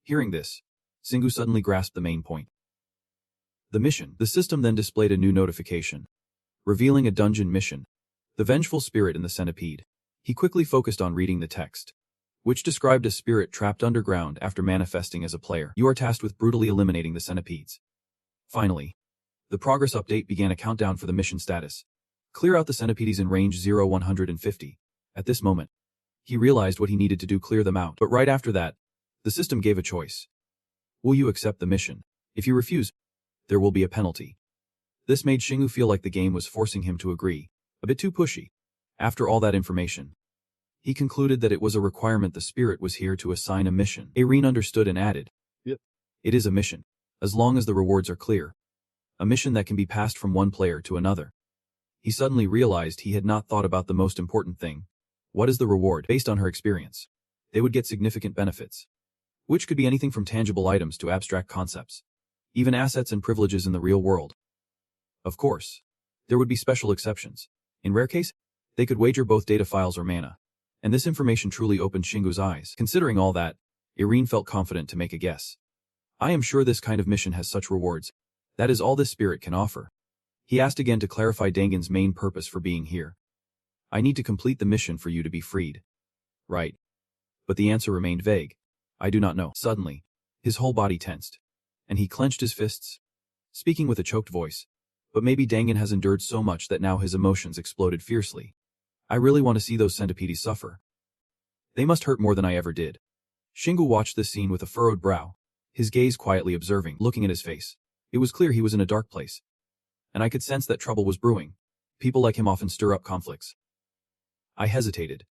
Hearing this, Singu suddenly grasped the main point. The mission. The system then displayed a new notification, revealing a dungeon mission, the vengeful spirit in the centipede. He quickly focused on reading the text, which described a spirit trapped underground after manifesting as a player. You are tasked with brutally eliminating the centipedes. Finally, the progress update began a countdown for the mission status. Clear out the centipedes in range 0-150. At this moment, he realized what he needed to do: clear them out. But right after that, the system gave a choice. Will you accept the mission? If you refuse, there will be a penalty. This made Shingu feel like the game was forcing him to agree, a bit too pushy. After all that information, he concluded that it was a requirement. The spirit was here to assign a mission. Irene understood and added, "Yep, it is a mission, as long as the rewards are clear. A mission that can be passed from one player to another." He suddenly realized he had not thought about the most important thing. What is the reward? Based on her experience, they would get significant benefits, which could be anything from tangible items to abstract concepts, even assets and privileges in the real world. Of course, there would be special exceptions. In rare case, they could wager both data files or mana. And this information truly opened Shingu's eyes. Considering all that, Irene felt confident to make a guess. "I am sure this kind of mission has such rewards. That is all this spirit can offer." He asked again to clarify Dangan's main purpose for being here. "I need to complete the mission for you to be freed." "Right." But the answer remained vague. "I do not know." Suddenly, his whole body tensed, and he clenched his fists, speaking with a choked voice. But maybe Dangan has endured so much that now his emotions exploded fiercely. "I really want to see those centipedes suffer. They must hurt more than I ever did." Shingu watched this scene with a furrowed brow, his gaze quietly observing. Looking at his face, it was clear he was in a dark place, and I could sense that trouble was brewing. People like him often stir up conflicts. I hesitated,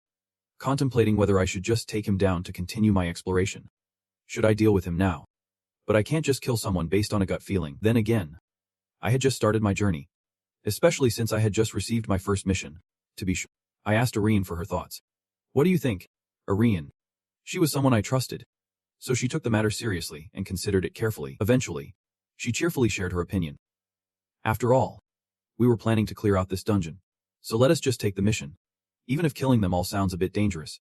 contemplating whether I should just take him down to continue my exploration. Should I deal with him now? But I can't just kill someone based on a gut feeling. Then again, I had just started my journey, especially since I had just received my first mission. To be sure, I asked Irene for her thoughts. "What do you think, Irene?" She was someone I trusted, so she took the matter seriously and considered it carefully. Eventually, she cheerfully shared her opinion. "After all, we were planning to clear out this dungeon, so let us just take the mission, even if killing them all sounds a bit dangerous."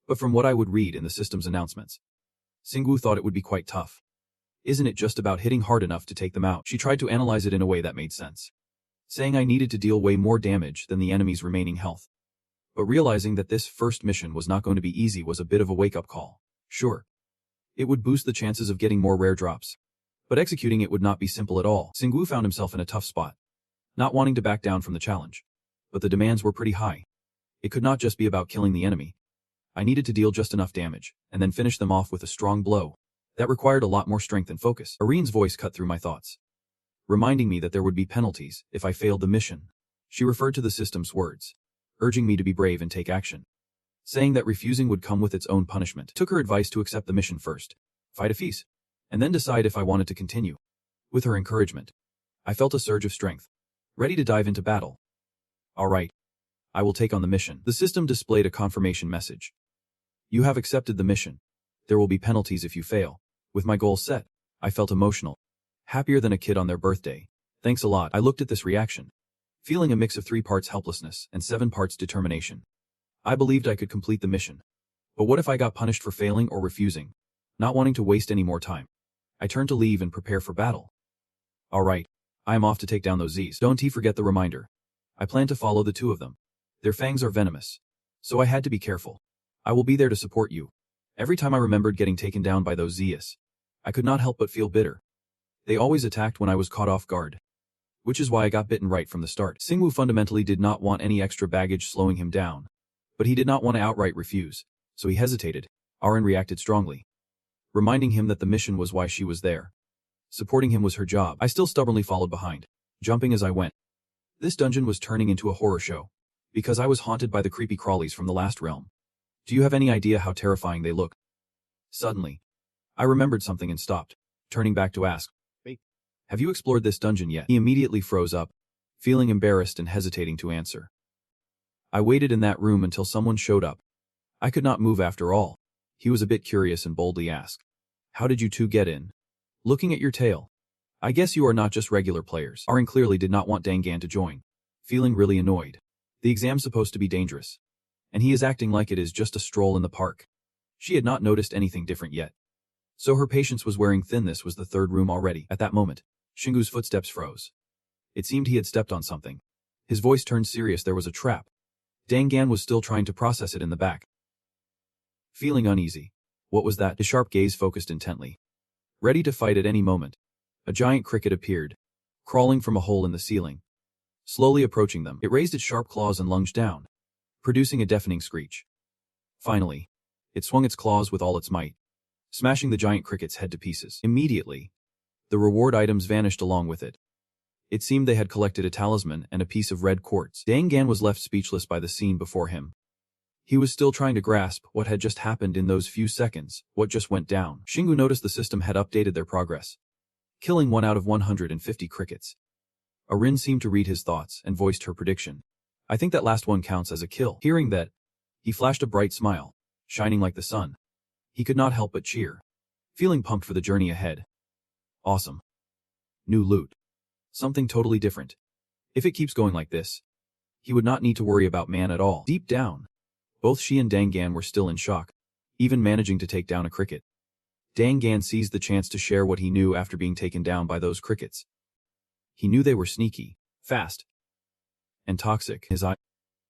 But from what I would read in the system's announcements, Singu thought it would be quite tough. "Isn't it just about hitting hard enough to take them out?" She tried to analyze it in a way that made sense, saying I needed to deal way more damage than the enemy's remaining health. But realizing that this first mission was not going to be easy was a bit of a wake-up call. Sure, it would boost the chances of getting more rare drops, but executing it would not be simple at all. Singu found himself in a tough spot, not wanting to back down from the challenge. But the demands were pretty high. It could not just be about killing the enemy. I needed to deal just enough damage, and then finish them off with a strong blow. That required a lot more strength and focus. Irene's voice cut through my thoughts, reminding me that there would be penalties if I failed the mission. She referred to the system's words, urging me to be brave and take action. saying that refusing would come with its own punishment. Took her advice to accept the mission first, fight a feast, and then decide if I wanted to continue. With her encouragement, I felt a surge of strength, ready to dive into battle. All right, I will take on the mission. The system displayed a confirmation message. You have accepted the mission. There will be penalties if you fail. With my goal set, I felt emotional, happier than a kid on their birthday. Thanks a lot. I looked at this reaction, feeling a mix of 3 parts helplessness and 7 parts determination. I believed I could complete the mission. But what if I got punished for failing or refusing? Not wanting to waste any more time, I turned to leave and prepare for battle. All right, I am off to take down those Z's. Don't forget the reminder. I plan to follow the 2 of them. Their fangs are venomous, so I had to be careful. I will be there to support you. Every time I remembered getting taken down by those Z's, I could not help but feel bitter. They always attacked when I was caught off guard, which is why I got bitten right from the start. Singwoo fundamentally did not want any extra baggage slowing him down, but he did not want to outright refuse, so he hesitated. Arin reacted strongly, reminding him that the mission was why she was there. Supporting him was her job. I still stubbornly followed behind, jumping as I went. This dungeon was turning into a horror show, because I was haunted by the creepy crawlies from the last realm. Do you have any idea how terrifying they look? Suddenly, I remembered something and stopped, turning back to ask, "Wait, have you explored this dungeon yet?" He immediately froze up, feeling embarrassed and hesitating to answer. I waited in that room until someone showed up. I could not move after all. He was a bit curious and boldly asked, "How did you 2 get in?" Looking at your tail, I guess you are not just regular players. Arin clearly did not want Dangan to join, feeling really annoyed. The exam's supposed to be dangerous, and he is acting like it is just a stroll in the park. She had not noticed anything different yet, so her patience was wearing thin. This was the 3rd room already. At that moment, Shingu's footsteps froze. It seemed he had stepped on something. His voice turned serious. There was a trap. Dangan was still trying to process it in the back. Feeling uneasy. What was that? His sharp gaze focused intently, ready to fight at any moment. A giant cricket appeared, crawling from a hole in the ceiling. Slowly approaching them, it raised its sharp claws and lunged down, producing a deafening screech. Finally, it swung its claws with all its might, smashing the giant cricket's head to pieces. Immediately, the reward items vanished along with it. It seemed they had collected a talisman and a piece of red quartz. Dangan was left speechless by the scene before him. He was still trying to grasp what had just happened in those few seconds, what just went down. Shingu noticed the system had updated their progress, killing 1 out of 150 crickets. Arin seemed to read his thoughts and voiced her prediction. I think that last one counts as a kill. Hearing that, he flashed a bright smile, shining like the sun. He could not help but cheer, feeling pumped for the journey ahead. Awesome. New loot. Something totally different. If it keeps going like this, he would not need to worry about man at all. Deep down, both she and Dangan were still in shock, even managing to take down a cricket. Dangan seized the chance to share what he knew after being taken down by those crickets. He knew they were sneaky, fast, and toxic.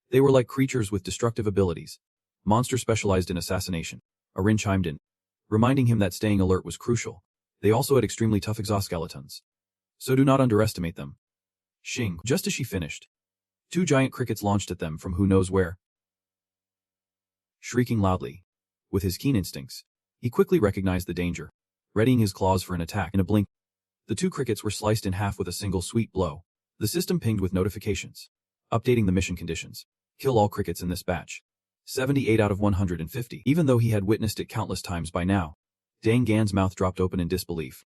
They were like creatures with destructive abilities, monsters specialized in assassination. Arin chimed in, reminding him that staying alert was crucial. They also had extremely tough exoskeletons, so do not underestimate them. Shing. Just as she finished, 2 giant crickets launched at them from who knows where. Shrieking loudly, with his keen instincts, he quickly recognized the danger, readying his claws for an attack. In a blink, the 2 crickets were sliced in half with a single sweet blow. The system pinged with notifications, updating the mission conditions. Kill all crickets in this batch. 78 out of 150. Even though he had witnessed it countless times by now, Dangan's mouth dropped open in disbelief.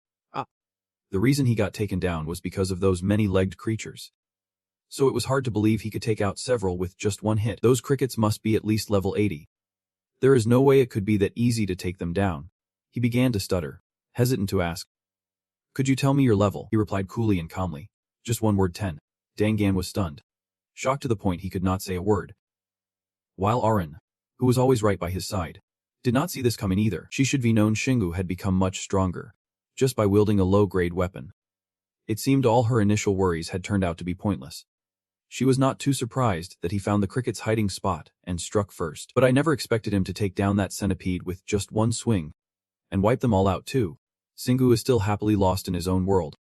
The reason he got taken down was because of those many-legged creatures. So it was hard to believe he could take out several with just one hit. Those crickets must be at least level 80. There is no way it could be that easy to take them down. He began to stutter, hesitant to ask. Could you tell me your level? He replied coolly and calmly. Just one word, 10. Dangan was stunned, shocked to the point he could not say a word. While Arin, who was always right by his side, did not see this coming either. She should be known Shingu had become much stronger, just by wielding a low-grade weapon. It seemed all her initial worries had turned out to be pointless. She was not too surprised that he found the cricket's hiding spot and struck first. But I never expected him to take down that centipede with just one swing, and wipe them all out too. Shingu is still happily lost in his own world,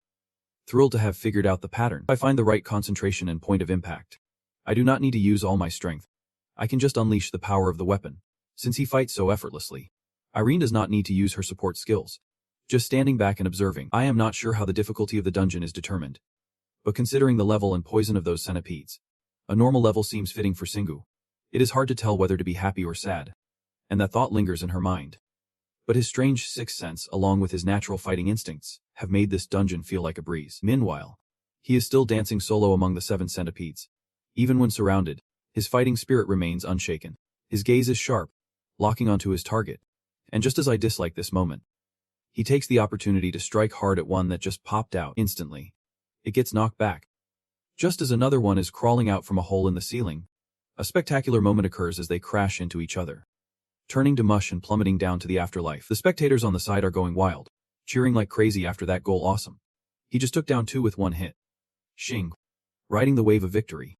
thrilled to have figured out the pattern. I find the right concentration and point of impact. I do not need to use all my strength. I can just unleash the power of the weapon, since he fights so effortlessly. Irene does not need to use her support skills. Just standing back and observing. I am not sure how the difficulty of the dungeon is determined, but considering the level and poison of those centipedes, a normal level seems fitting for Shingu. It is hard to tell whether to be happy or sad, and that thought lingers in her mind. But his strange sixth sense, along with his natural fighting instincts, have made this dungeon feel like a breeze. Meanwhile, he is still dancing solo among the 7 centipedes. Even when surrounded, his fighting spirit remains unshaken. His gaze is sharp, locking onto his target. And just as I dislike this moment, he takes the opportunity to strike hard at one that just popped out instantly. It gets knocked back. Just as another one is crawling out from a hole in the ceiling, a spectacular moment occurs as they crash into each other, turning to mush and plummeting down to the afterlife. The spectators on the side are going wild, cheering like crazy after that goal. Awesome. He just took down 2 with 1 hit. Xing, riding the wave of victory,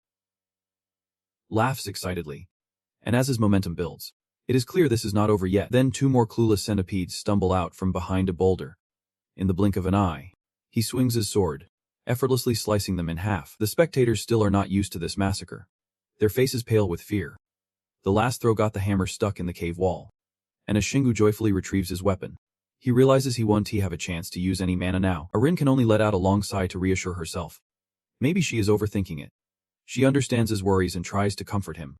laughs excitedly, and as his momentum builds, it is clear this is not over yet. Then 2 more clueless centipedes stumble out from behind a boulder. In the blink of an eye, he swings his sword, effortlessly slicing them in half. The spectators still are not used to this massacre, their faces pale with fear. The last throw got the hammer stuck in the cave wall, and as Xingu joyfully retrieves his weapon, he realizes he won't have a chance to use any mana now. Arin can only let out a long sigh to reassure herself. Maybe she is overthinking it. She understands his worries and tries to comfort him.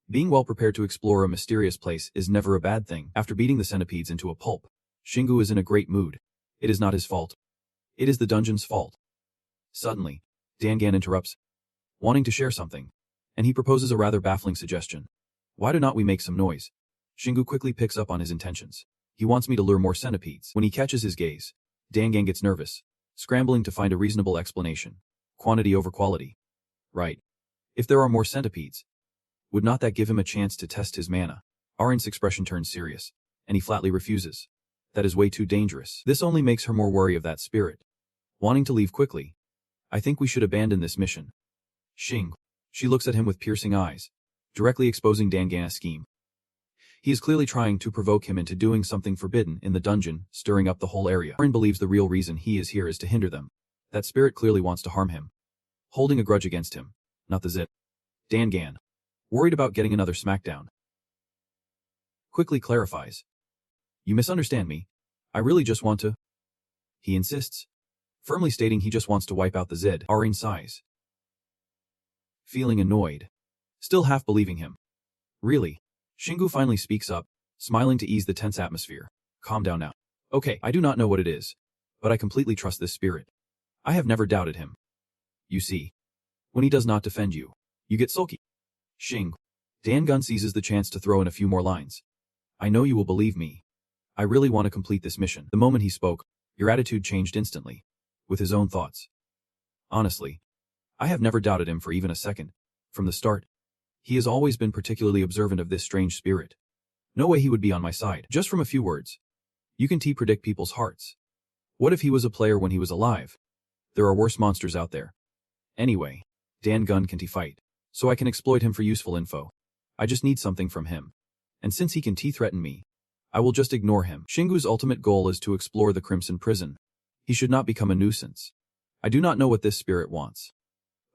Being well prepared to explore a mysterious place is never a bad thing. After beating the centipedes into a pulp, Xingu is in a great mood. It is not his fault. It is the dungeon's fault. Suddenly, Dangan interrupts, wanting to share something, and he proposes a rather baffling suggestion. Why do not we make some noise? Xingu quickly picks up on his intentions. He wants me to lure more centipedes. When he catches his gaze, Dangan gets nervous, scrambling to find a reasonable explanation. Quantity over quality. Right. If there are more centipedes, would not that give him a chance to test his mana? Arin's expression turns serious, and he flatly refuses. That is way too dangerous. This only makes her more wary of that spirit. Wanting to leave quickly, I think we should abandon this mission. Xing. She looks at him with piercing eyes, directly exposing Dangan's scheme. He is clearly trying to provoke him into doing something forbidden in the dungeon, stirring up the whole area. Arin believes the real reason he is here is to hinder them. That spirit clearly wants to harm him, holding a grudge against him, not the zip. Dangan, worried about getting another smackdown, quickly clarifies. You misunderstand me. I really just want to. He insists, firmly stating he just wants to wipe out the Zid. Arin sighs, feeling annoyed, still half believing him. Really? Xingu finally speaks up, smiling to ease the tense atmosphere. Calm down now. Okay, I do not know what it is, but I completely trust this spirit. I have never doubted him. You see, when he does not defend you, you get sulky. Xing. Dangun seizes the chance to throw in a few more lines. I know you will believe me. I really want to complete this mission. The moment he spoke, your attitude changed instantly, with his own thoughts. Honestly, I have never doubted him for even a second. From the start, he has always been particularly observant of this strange spirit. No way he would be on my side. Just from a few words, you can predict people's hearts. What if he was a player when he was alive? There are worse monsters out there. Anyway, Dangun can fight, so I can exploit him for useful info. I just need something from him. And since he can threaten me, I will just ignore him. Xingu's ultimate goal is to explore the Crimson Prison. He should not become a nuisance. I do not know what this spirit wants.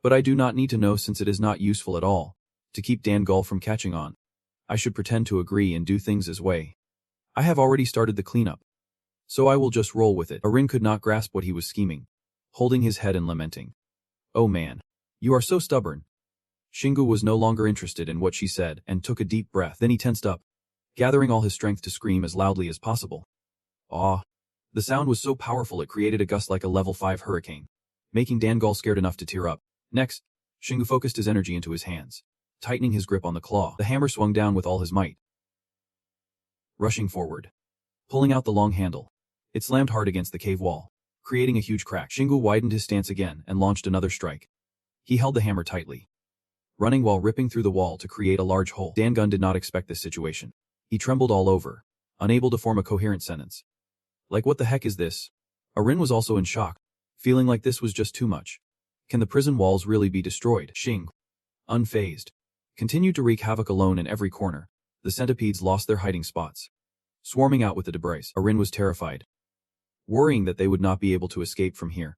But I do not need to know since it is not useful at all, to keep Dangal from catching on. I should pretend to agree and do things his way. I have already started the cleanup, so I will just roll with it. Arin could not grasp what he was scheming, holding his head and lamenting. Oh man, you are so stubborn. Xingu was no longer interested in what she said and took a deep breath. Then he tensed up, gathering all his strength to scream as loudly as possible. Ah! The sound was so powerful it created a gust like a level 5 hurricane, making Dangal scared enough to tear up. Next, Xingu focused his energy into his hands, tightening his grip on the claw. The hammer swung down with all his might. Rushing forward, pulling out the long handle, it slammed hard against the cave wall, creating a huge crack. Xingu widened his stance again and launched another strike. He held the hammer tightly, running while ripping through the wall to create a large hole. Dangun did not expect this situation. He trembled all over, unable to form a coherent sentence. Like what the heck is this? Arin was also in shock, feeling like this was just too much. Can the prison walls really be destroyed? Xing, unfazed, continued to wreak havoc alone in every corner. The centipedes lost their hiding spots, swarming out with the debris. Arin was terrified, worrying that they would not be able to escape from here.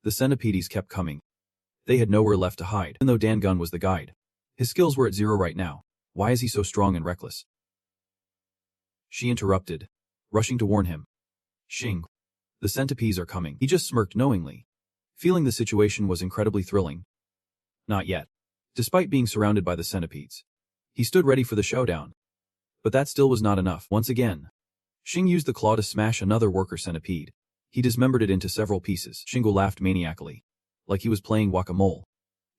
The centipedes kept coming. They had nowhere left to hide. Even though Dangun was the guide, his skills were at 0 right now. Why is he so strong and reckless? She interrupted, rushing to warn him. Xing, the centipedes are coming. He just smirked knowingly, feeling the situation was incredibly thrilling. Not yet. Despite being surrounded by the centipedes, He stood ready for the showdown. But that still was not enough. Once again, Xing used the claw to smash another worker centipede. He dismembered it into several pieces. Xingu laughed maniacally, like he was playing whack-a-mole.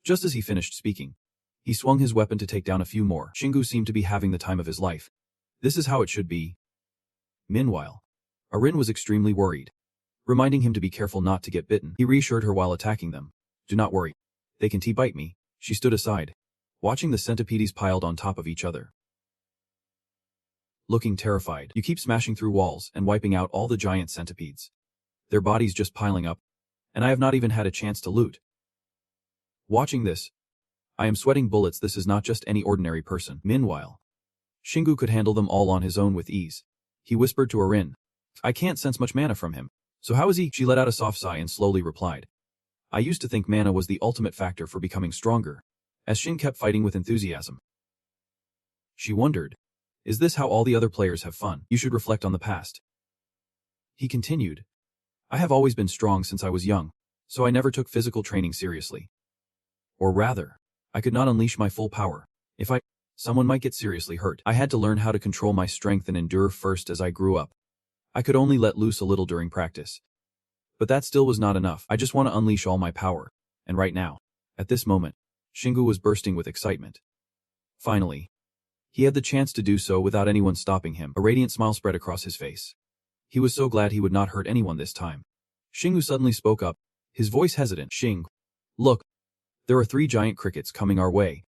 Just as he finished speaking, he swung his weapon to take down a few more. Xingu seemed to be having the time of his life. This is how it should be. Meanwhile, Arin was extremely worried. Reminding him to be careful not to get bitten, he reassured her while attacking them. Do not worry. They can bite me. She stood aside, watching the centipedes piled on top of each other. Looking terrified, you keep smashing through walls and wiping out all the giant centipedes. Their bodies just piling up, and I have not even had a chance to loot. Watching this, I am sweating bullets. This is not just any ordinary person. Meanwhile, Xingu could handle them all on his own with ease. He whispered to Arin, I can't sense much mana from him. So how is he? She let out a soft sigh and slowly replied, I used to think mana was the ultimate factor for becoming stronger, as Xing kept fighting with enthusiasm. She wondered, is this how all the other players have fun? You should reflect on the past. He continued, I have always been strong since I was young, so I never took physical training seriously. Or rather, I could not unleash my full power. If someone might get seriously hurt. I had to learn how to control my strength and endure first as I grew up. I could only let loose a little during practice. But that still was not enough. I just want to unleash all my power. And right now, at this moment, Xingu was bursting with excitement. Finally, he had the chance to do so without anyone stopping him. A radiant smile spread across his face. He was so glad he would not hurt anyone this time. Xingu suddenly spoke up, his voice hesitant. Xing, look, there are 3 giant crickets coming our way.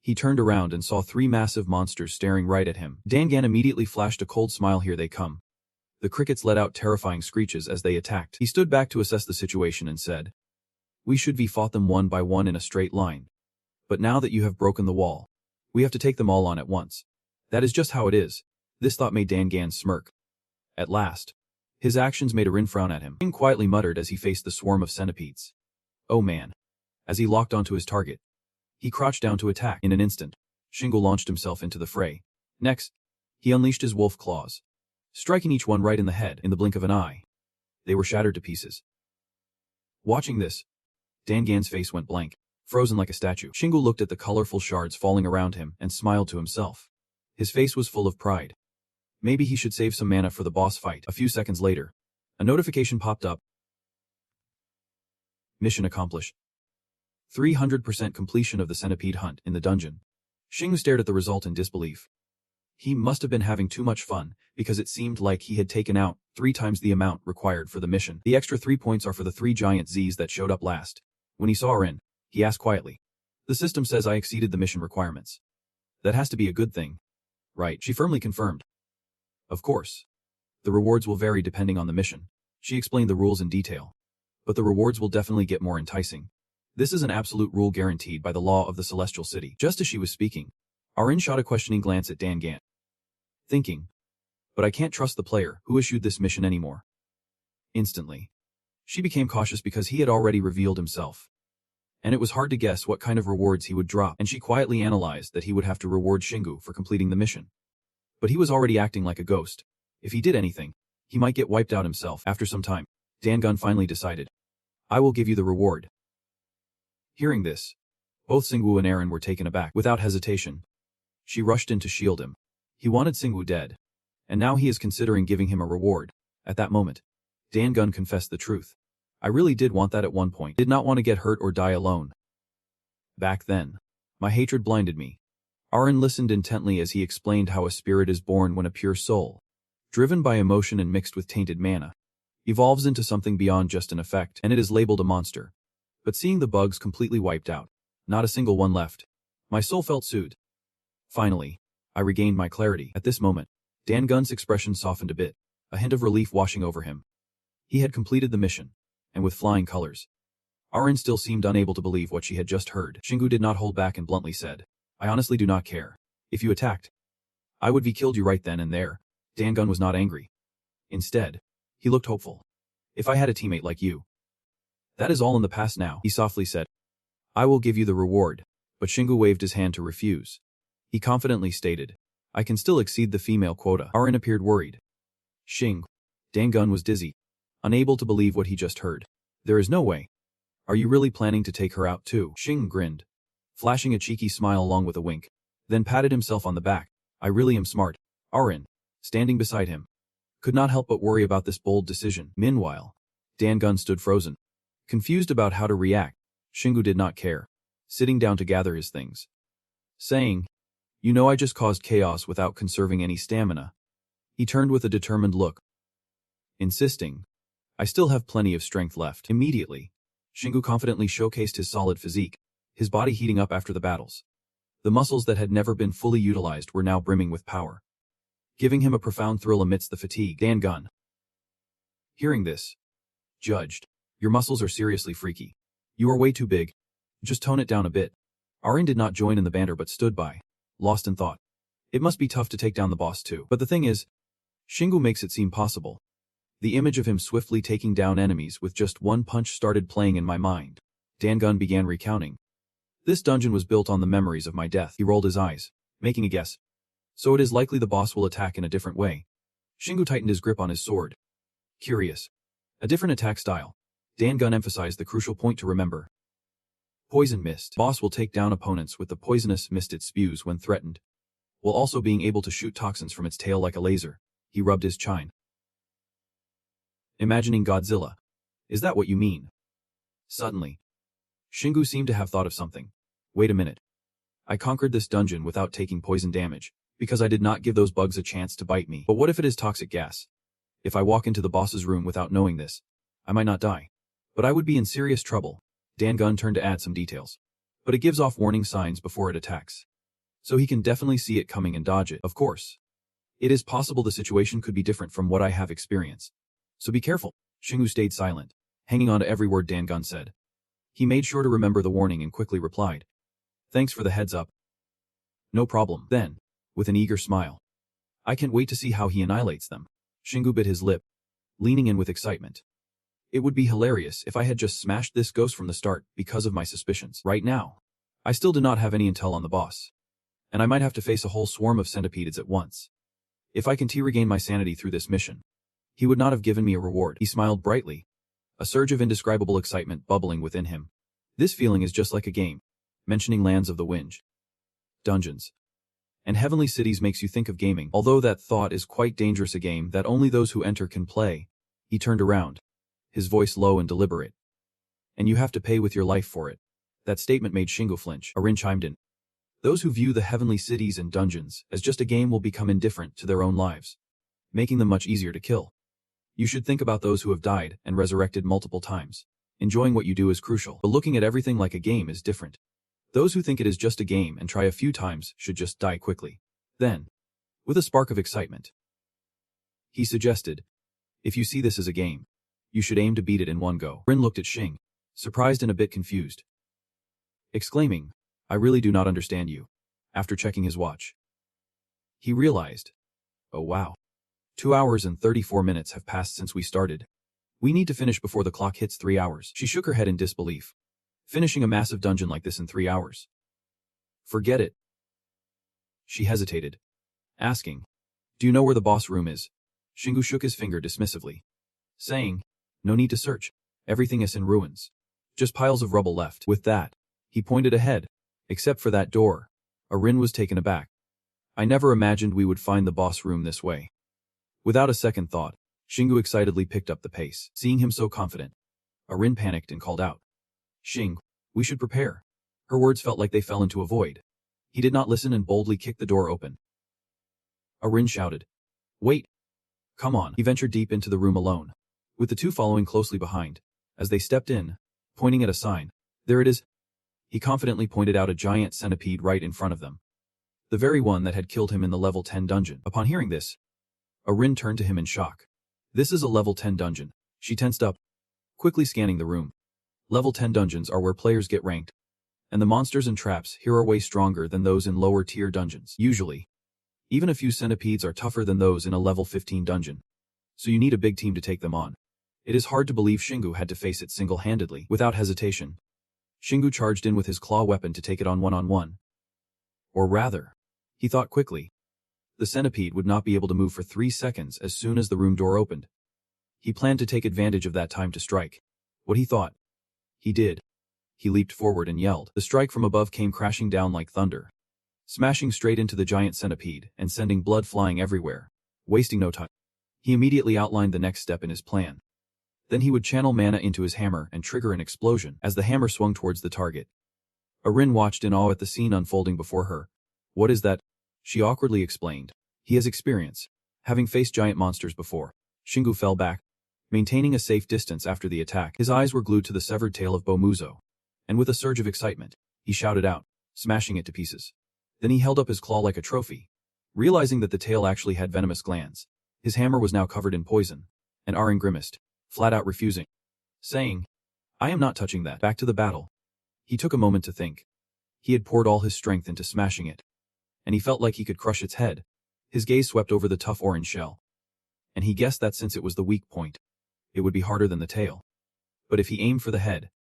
He turned around and saw 3 massive monsters staring right at him. Dangan immediately flashed a cold smile. Here they come. The crickets let out terrifying screeches as they attacked. He stood back to assess the situation and said, we should have fought them one by one in a straight line. But now that you have broken the wall, we have to take them all on at once. That is just how it is. This thought made Dangan smirk. At last, his actions made Arin frown at him. Xing quietly muttered as he faced the swarm of centipedes. Oh man. As he locked onto his target, he crouched down to attack. In an instant, Xingu launched himself into the fray. Next, he unleashed his wolf claws, striking each one right in the head in the blink of an eye. They were shattered to pieces. Watching this, Dangan's face went blank, frozen like a statue. Xingu looked at the colorful shards falling around him and smiled to himself. His face was full of pride. Maybe he should save some mana for the boss fight. A few seconds later, a notification popped up. Mission accomplished. 300% completion of the centipede hunt in the dungeon. Xingu stared at the result in disbelief. He must have been having too much fun, because it seemed like he had taken out 3 times the amount required for the mission. The extra 3 points are for the 3 giant Z's that showed up last. When he saw Arin, he asked quietly, the system says I exceeded the mission requirements. That has to be a good thing. Right, she firmly confirmed. Of course. The rewards will vary depending on the mission. She explained the rules in detail. But the rewards will definitely get more enticing. This is an absolute rule guaranteed by the law of the Celestial City. Just as she was speaking, Arin shot a questioning glance at Dangan, thinking, but I can't trust the player who issued this mission anymore. Instantly, she became cautious because he had already revealed himself. And it was hard to guess what kind of rewards he would drop, and she quietly analyzed that he would have to reward Xingu for completing the mission. But he was already acting like a ghost. If he did anything, he might get wiped out himself. After some time, Dangan finally decided, I will give you the reward. Hearing this, both Xingu and Arin were taken aback. Without hesitation, she rushed in to shield him. He wanted Xingu dead, and now he is considering giving him a reward. At that moment, Dangan confessed the truth. I really did want that at one point. Did not want to get hurt or die alone. Back then, my hatred blinded me. Arin listened intently as he explained how a spirit is born when a pure soul, driven by emotion and mixed with tainted mana, evolves into something beyond just an effect, and it is labeled a monster. But seeing the bugs completely wiped out, not a single one left, my soul felt soothed. Finally, I regained my clarity. At this moment, Dangan's expression softened a bit, a hint of relief washing over him. He had completed the mission, and with flying colors. Arin still seemed unable to believe what she had just heard. Xingu did not hold back and bluntly said, I honestly do not care. If you attacked, I would have killed you right then and there. Dangan was not angry. Instead, he looked hopeful. If I had a teammate like you. That is all in the past now, he softly said. I will give you the reward. But Xingu waved his hand to refuse. He confidently stated, I can still exceed the female quota. Arin appeared worried. Xing. Dangan was dizzy, unable to believe what he just heard. There is no way. Are you really planning to take her out too? Xing grinned, flashing a cheeky smile along with a wink. then patted himself on the back. I really am smart. Arin, standing beside him, could not help but worry about this bold decision. Meanwhile, Dangun stood frozen, confused about how to react. Shingu did not care, sitting down to gather his things, saying, "You know I just caused chaos without conserving any stamina." He turned with a determined look, insisting, "I still have plenty of strength left." Immediately, Shingu confidently showcased his solid physique, his body heating up after the battles. The muscles that had never been fully utilized were now brimming with power, giving him a profound thrill amidst the fatigue. Dangun, hearing this, judged, "Your muscles are seriously freaky. You are way too big. Just tone it down a bit." Arin did not join in the banter but stood by, lost in thought. It must be tough to take down the boss too. But the thing is, Shingu makes it seem possible. The image of him swiftly taking down enemies with just one punch started playing in my mind. Dangun began recounting. "This dungeon was built on the memories of my death." He rolled his eyes, making a guess. "So it is likely the boss will attack in a different way." Shingu tightened his grip on his sword. Curious. A different attack style. Dangun emphasized the crucial point to remember. Poison mist. Boss will take down opponents with the poisonous mist it spews when threatened, while also being able to shoot toxins from its tail like a laser. He rubbed his chin, imagining Godzilla. "Is that what you mean?" Suddenly, Shingu seemed to have thought of something. "Wait a minute. I conquered this dungeon without taking poison damage, because I did not give those bugs a chance to bite me. But what if it is toxic gas? If I walk into the boss's room without knowing this, I might not die, but I would be in serious trouble." Dangun turned to add some details. "But it gives off warning signs before it attacks, so he can definitely see it coming and dodge it. Of course, it is possible the situation could be different from what I have experienced, so be careful." Shingu stayed silent, hanging on to every word Dangun said. He made sure to remember the warning and quickly replied, "Thanks for the heads up." "No problem." Then, with an eager smile, "I can't wait to see how he annihilates them." Shingu bit his lip, leaning in with excitement. "It would be hilarious if I had just smashed this ghost from the start because of my suspicions. Right now, I still do not have any intel on the boss, and I might have to face a whole swarm of centipedes at once. If I can regain my sanity through this mission, he would not have given me a reward." He smiled brightly, a surge of indescribable excitement bubbling within him. "This feeling is just like a game." Mentioning lands of the wind, dungeons, and heavenly cities makes you think of gaming. Although that thought is quite dangerous, a game that only those who enter can play. He turned around, his voice low and deliberate. "And you have to pay with your life for it." That statement made Shingo flinch. Arin chimed in. "Those who view the heavenly cities and dungeons as just a game will become indifferent to their own lives, making them much easier to kill. You should think about those who have died and resurrected multiple times. Enjoying what you do is crucial, but looking at everything like a game is different. Those who think it is just a game and try a few times should just die quickly." Then, with a spark of excitement, he suggested, "If you see this as a game, you should aim to beat it in one go." Rin looked at Xing, surprised and a bit confused, exclaiming, "I really do not understand you." After checking his watch, he realized, "Oh wow. 2 hours and 34 minutes have passed since we started. We need to finish before the clock hits 3 hours." She shook her head in disbelief. Finishing a massive dungeon like this in 3 hours? Forget it. She hesitated, asking, "Do you know where the boss room is?" Shingu shook his finger dismissively, saying, "No need to search. Everything is in ruins. Just piles of rubble left." With that, he pointed ahead. "Except for that door." Arin was taken aback. "I never imagined we would find the boss room this way." Without a second thought, Shingu excitedly picked up the pace. Seeing him so confident, Arin panicked and called out, "Xing, we should prepare." Her words felt like they fell into a void. He did not listen and boldly kicked the door open. Arin shouted, "Wait! Come on." He ventured deep into the room alone, with the two following closely behind. As they stepped in, pointing at a sign, "There it is." He confidently pointed out a giant centipede right in front of them, the very one that had killed him in the level 10 dungeon. Upon hearing this, Arin turned to him in shock. "This is a level 10 dungeon." She tensed up, quickly scanning the room. Level 10 dungeons are where players get ranked, and the monsters and traps here are way stronger than those in lower tier dungeons. Usually, even a few centipedes are tougher than those in a level 15 dungeon, so you need a big team to take them on. It is hard to believe Shingu had to face it single-handedly. Without hesitation, Shingu charged in with his claw weapon to take it on one-on-one. Or rather, he thought quickly. The centipede would not be able to move for 3 seconds as soon as the room door opened. He planned to take advantage of that time to strike. What he thought, he did. He leaped forward and yelled. The strike from above came crashing down like thunder, smashing straight into the giant centipede and sending blood flying everywhere. Wasting no time, he immediately outlined the next step in his plan. Then he would channel mana into his hammer and trigger an explosion as the hammer swung towards the target. Arin watched in awe at the scene unfolding before her. "What is that?" she awkwardly explained. He has experience, having faced giant monsters before. Shingu fell back, maintaining a safe distance after the attack. His eyes were glued to the severed tail of Bomuzo, and with a surge of excitement, he shouted out, smashing it to pieces. Then he held up his claw like a trophy. Realizing that the tail actually had venomous glands, his hammer was now covered in poison, and Arin grimaced, flat out refusing, saying, "I am not touching that." Back to the battle. He took a moment to think. He had poured all his strength into smashing it, and he felt like he could crush its head. His gaze swept over the tough orange shell, and he guessed that since it was the weak point, it would be harder than the tail. But if he aimed for the head,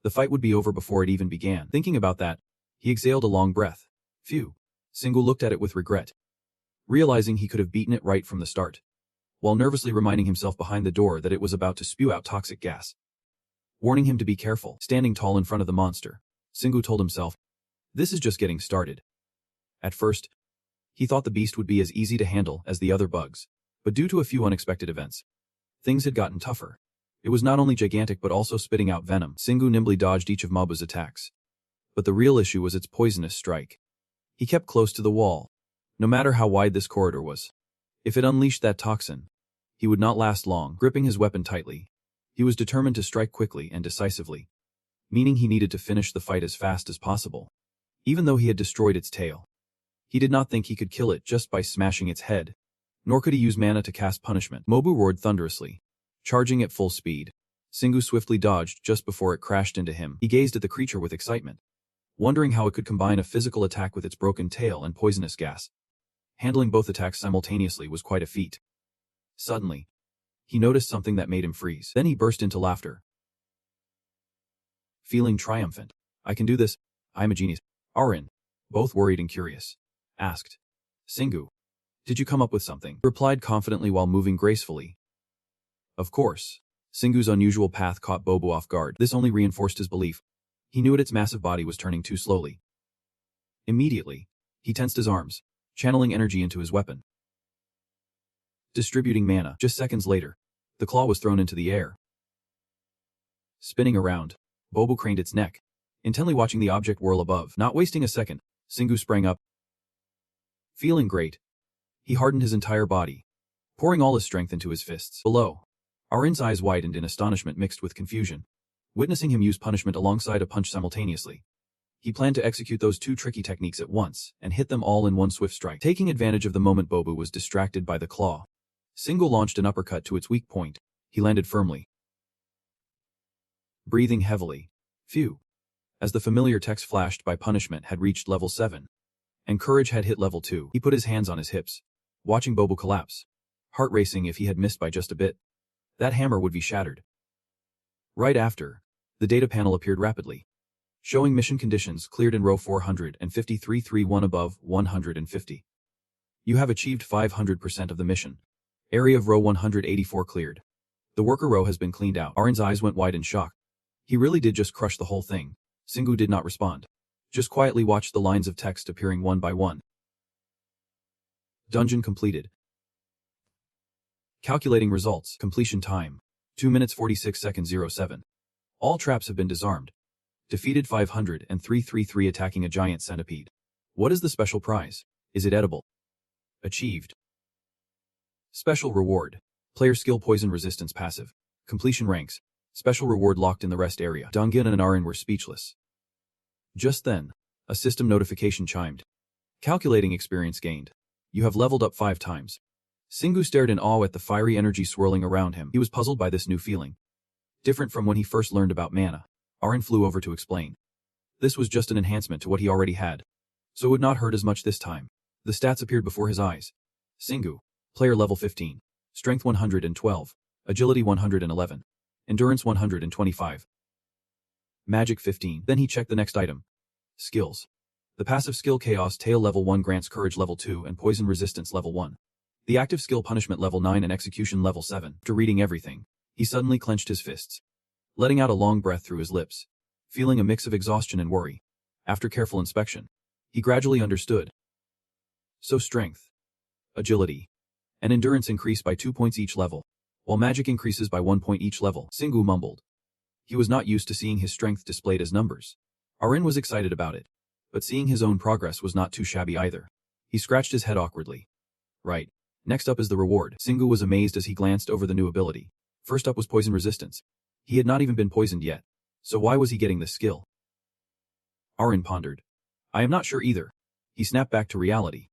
the fight would be over before it even began. Thinking about that, he exhaled a long breath. Phew. Single looked at it with regret, realizing he could have beaten it right from the start, while nervously reminding himself behind the door that it was about to spew out toxic gas. Warning him to be careful. Standing tall in front of the monster, Singu told himself, "This is just getting started." At first, he thought the beast would be as easy to handle as the other bugs, but due to a few unexpected events, things had gotten tougher. It was not only gigantic but also spitting out venom. Singu nimbly dodged each of Mabu's attacks, but the real issue was its poisonous strike. He kept close to the wall, no matter how wide this corridor was. If it unleashed that toxin, he would not last long. Gripping his weapon tightly, he was determined to strike quickly and decisively, meaning he needed to finish the fight as fast as possible. Even though he had destroyed its tail, he did not think he could kill it just by smashing its head, nor could he use mana to cast punishment. Mobu roared thunderously, charging at full speed. Singu swiftly dodged just before it crashed into him. He gazed at the creature with excitement, wondering how it could combine a physical attack with its broken tail and poisonous gas. Handling both attacks simultaneously was quite a feat. Suddenly, he noticed something that made him freeze. Then he burst into laughter, feeling triumphant. "I can do this. I'm a genius." Arin, both worried and curious, asked, "Singu, did you come up with something?" He replied confidently while moving gracefully. Of course. Singu's unusual path caught Bobu off guard. This only reinforced his belief. He knew its massive body was turning too slowly. Immediately, he tensed his arms, channeling energy into his weapon, distributing mana. Just seconds later, the claw was thrown into the air. Spinning around, Bobu craned its neck, intently watching the object whirl above. Not wasting a second, Singu sprang up. Feeling great, he hardened his entire body, pouring all his strength into his fists. Below, Arin's eyes widened in astonishment mixed with confusion, witnessing him use punishment alongside a punch simultaneously. He planned to execute those two tricky techniques at once and hit them all in one swift strike. Taking advantage of the moment Bobu was distracted by the claw, Singu launched an uppercut to its weak point. He landed firmly, breathing heavily. Phew. As the familiar text flashed by punishment had reached level 7, and courage had hit level 2, he put his hands on his hips, watching Bobu collapse, heart racing. If he had missed by just a bit, that hammer would be shattered. Right after, the data panel appeared rapidly, showing mission conditions cleared in row 453-31 above 150. You have achieved 500% of the mission. Area of row 184 cleared. The worker row has been cleaned out. Arin's eyes went wide in shock. He really did just crush the whole thing. Singu did not respond, just quietly watched the lines of text appearing one by one. Dungeon completed. Calculating results. Completion time, 2 minutes 46 seconds 07. All traps have been disarmed. Defeated 503-33 attacking a giant centipede. What is the special prize? Is it edible? Achieved. Special reward. Player skill poison resistance passive. Completion ranks. Special reward locked in the rest area. Dongin and Arin were speechless. Just then, a system notification chimed. Calculating experience gained. You have leveled up 5 times. Singu stared in awe at the fiery energy swirling around him. He was puzzled by this new feeling, different from when he first learned about mana. Arin flew over to explain. This was just an enhancement to what he already had, so it would not hurt as much this time. The stats appeared before his eyes. Singu, player level 15, strength 112, agility 111, endurance 125, magic 15. Then he checked the next item. Skills. The passive skill Chaos Tail level 1 grants courage level 2 and poison resistance level 1. The active skill punishment level 9 and execution level 7. After reading everything, he suddenly clenched his fists, letting out a long breath through his lips, feeling a mix of exhaustion and worry. After careful inspection, He gradually understood. So strength, agility, and endurance increase by 2 points each level, while magic increases by 1 point each level, Singu mumbled. He was not used to seeing his strength displayed as numbers. Arin was excited about it, but seeing his own progress was not too shabby either. He scratched his head awkwardly. Right. Next up is the reward. Singu was amazed as he glanced over the new ability. First up was poison resistance. He had not even been poisoned yet, so why was he getting this skill? Arin pondered. I am not sure either. He snapped back to reality.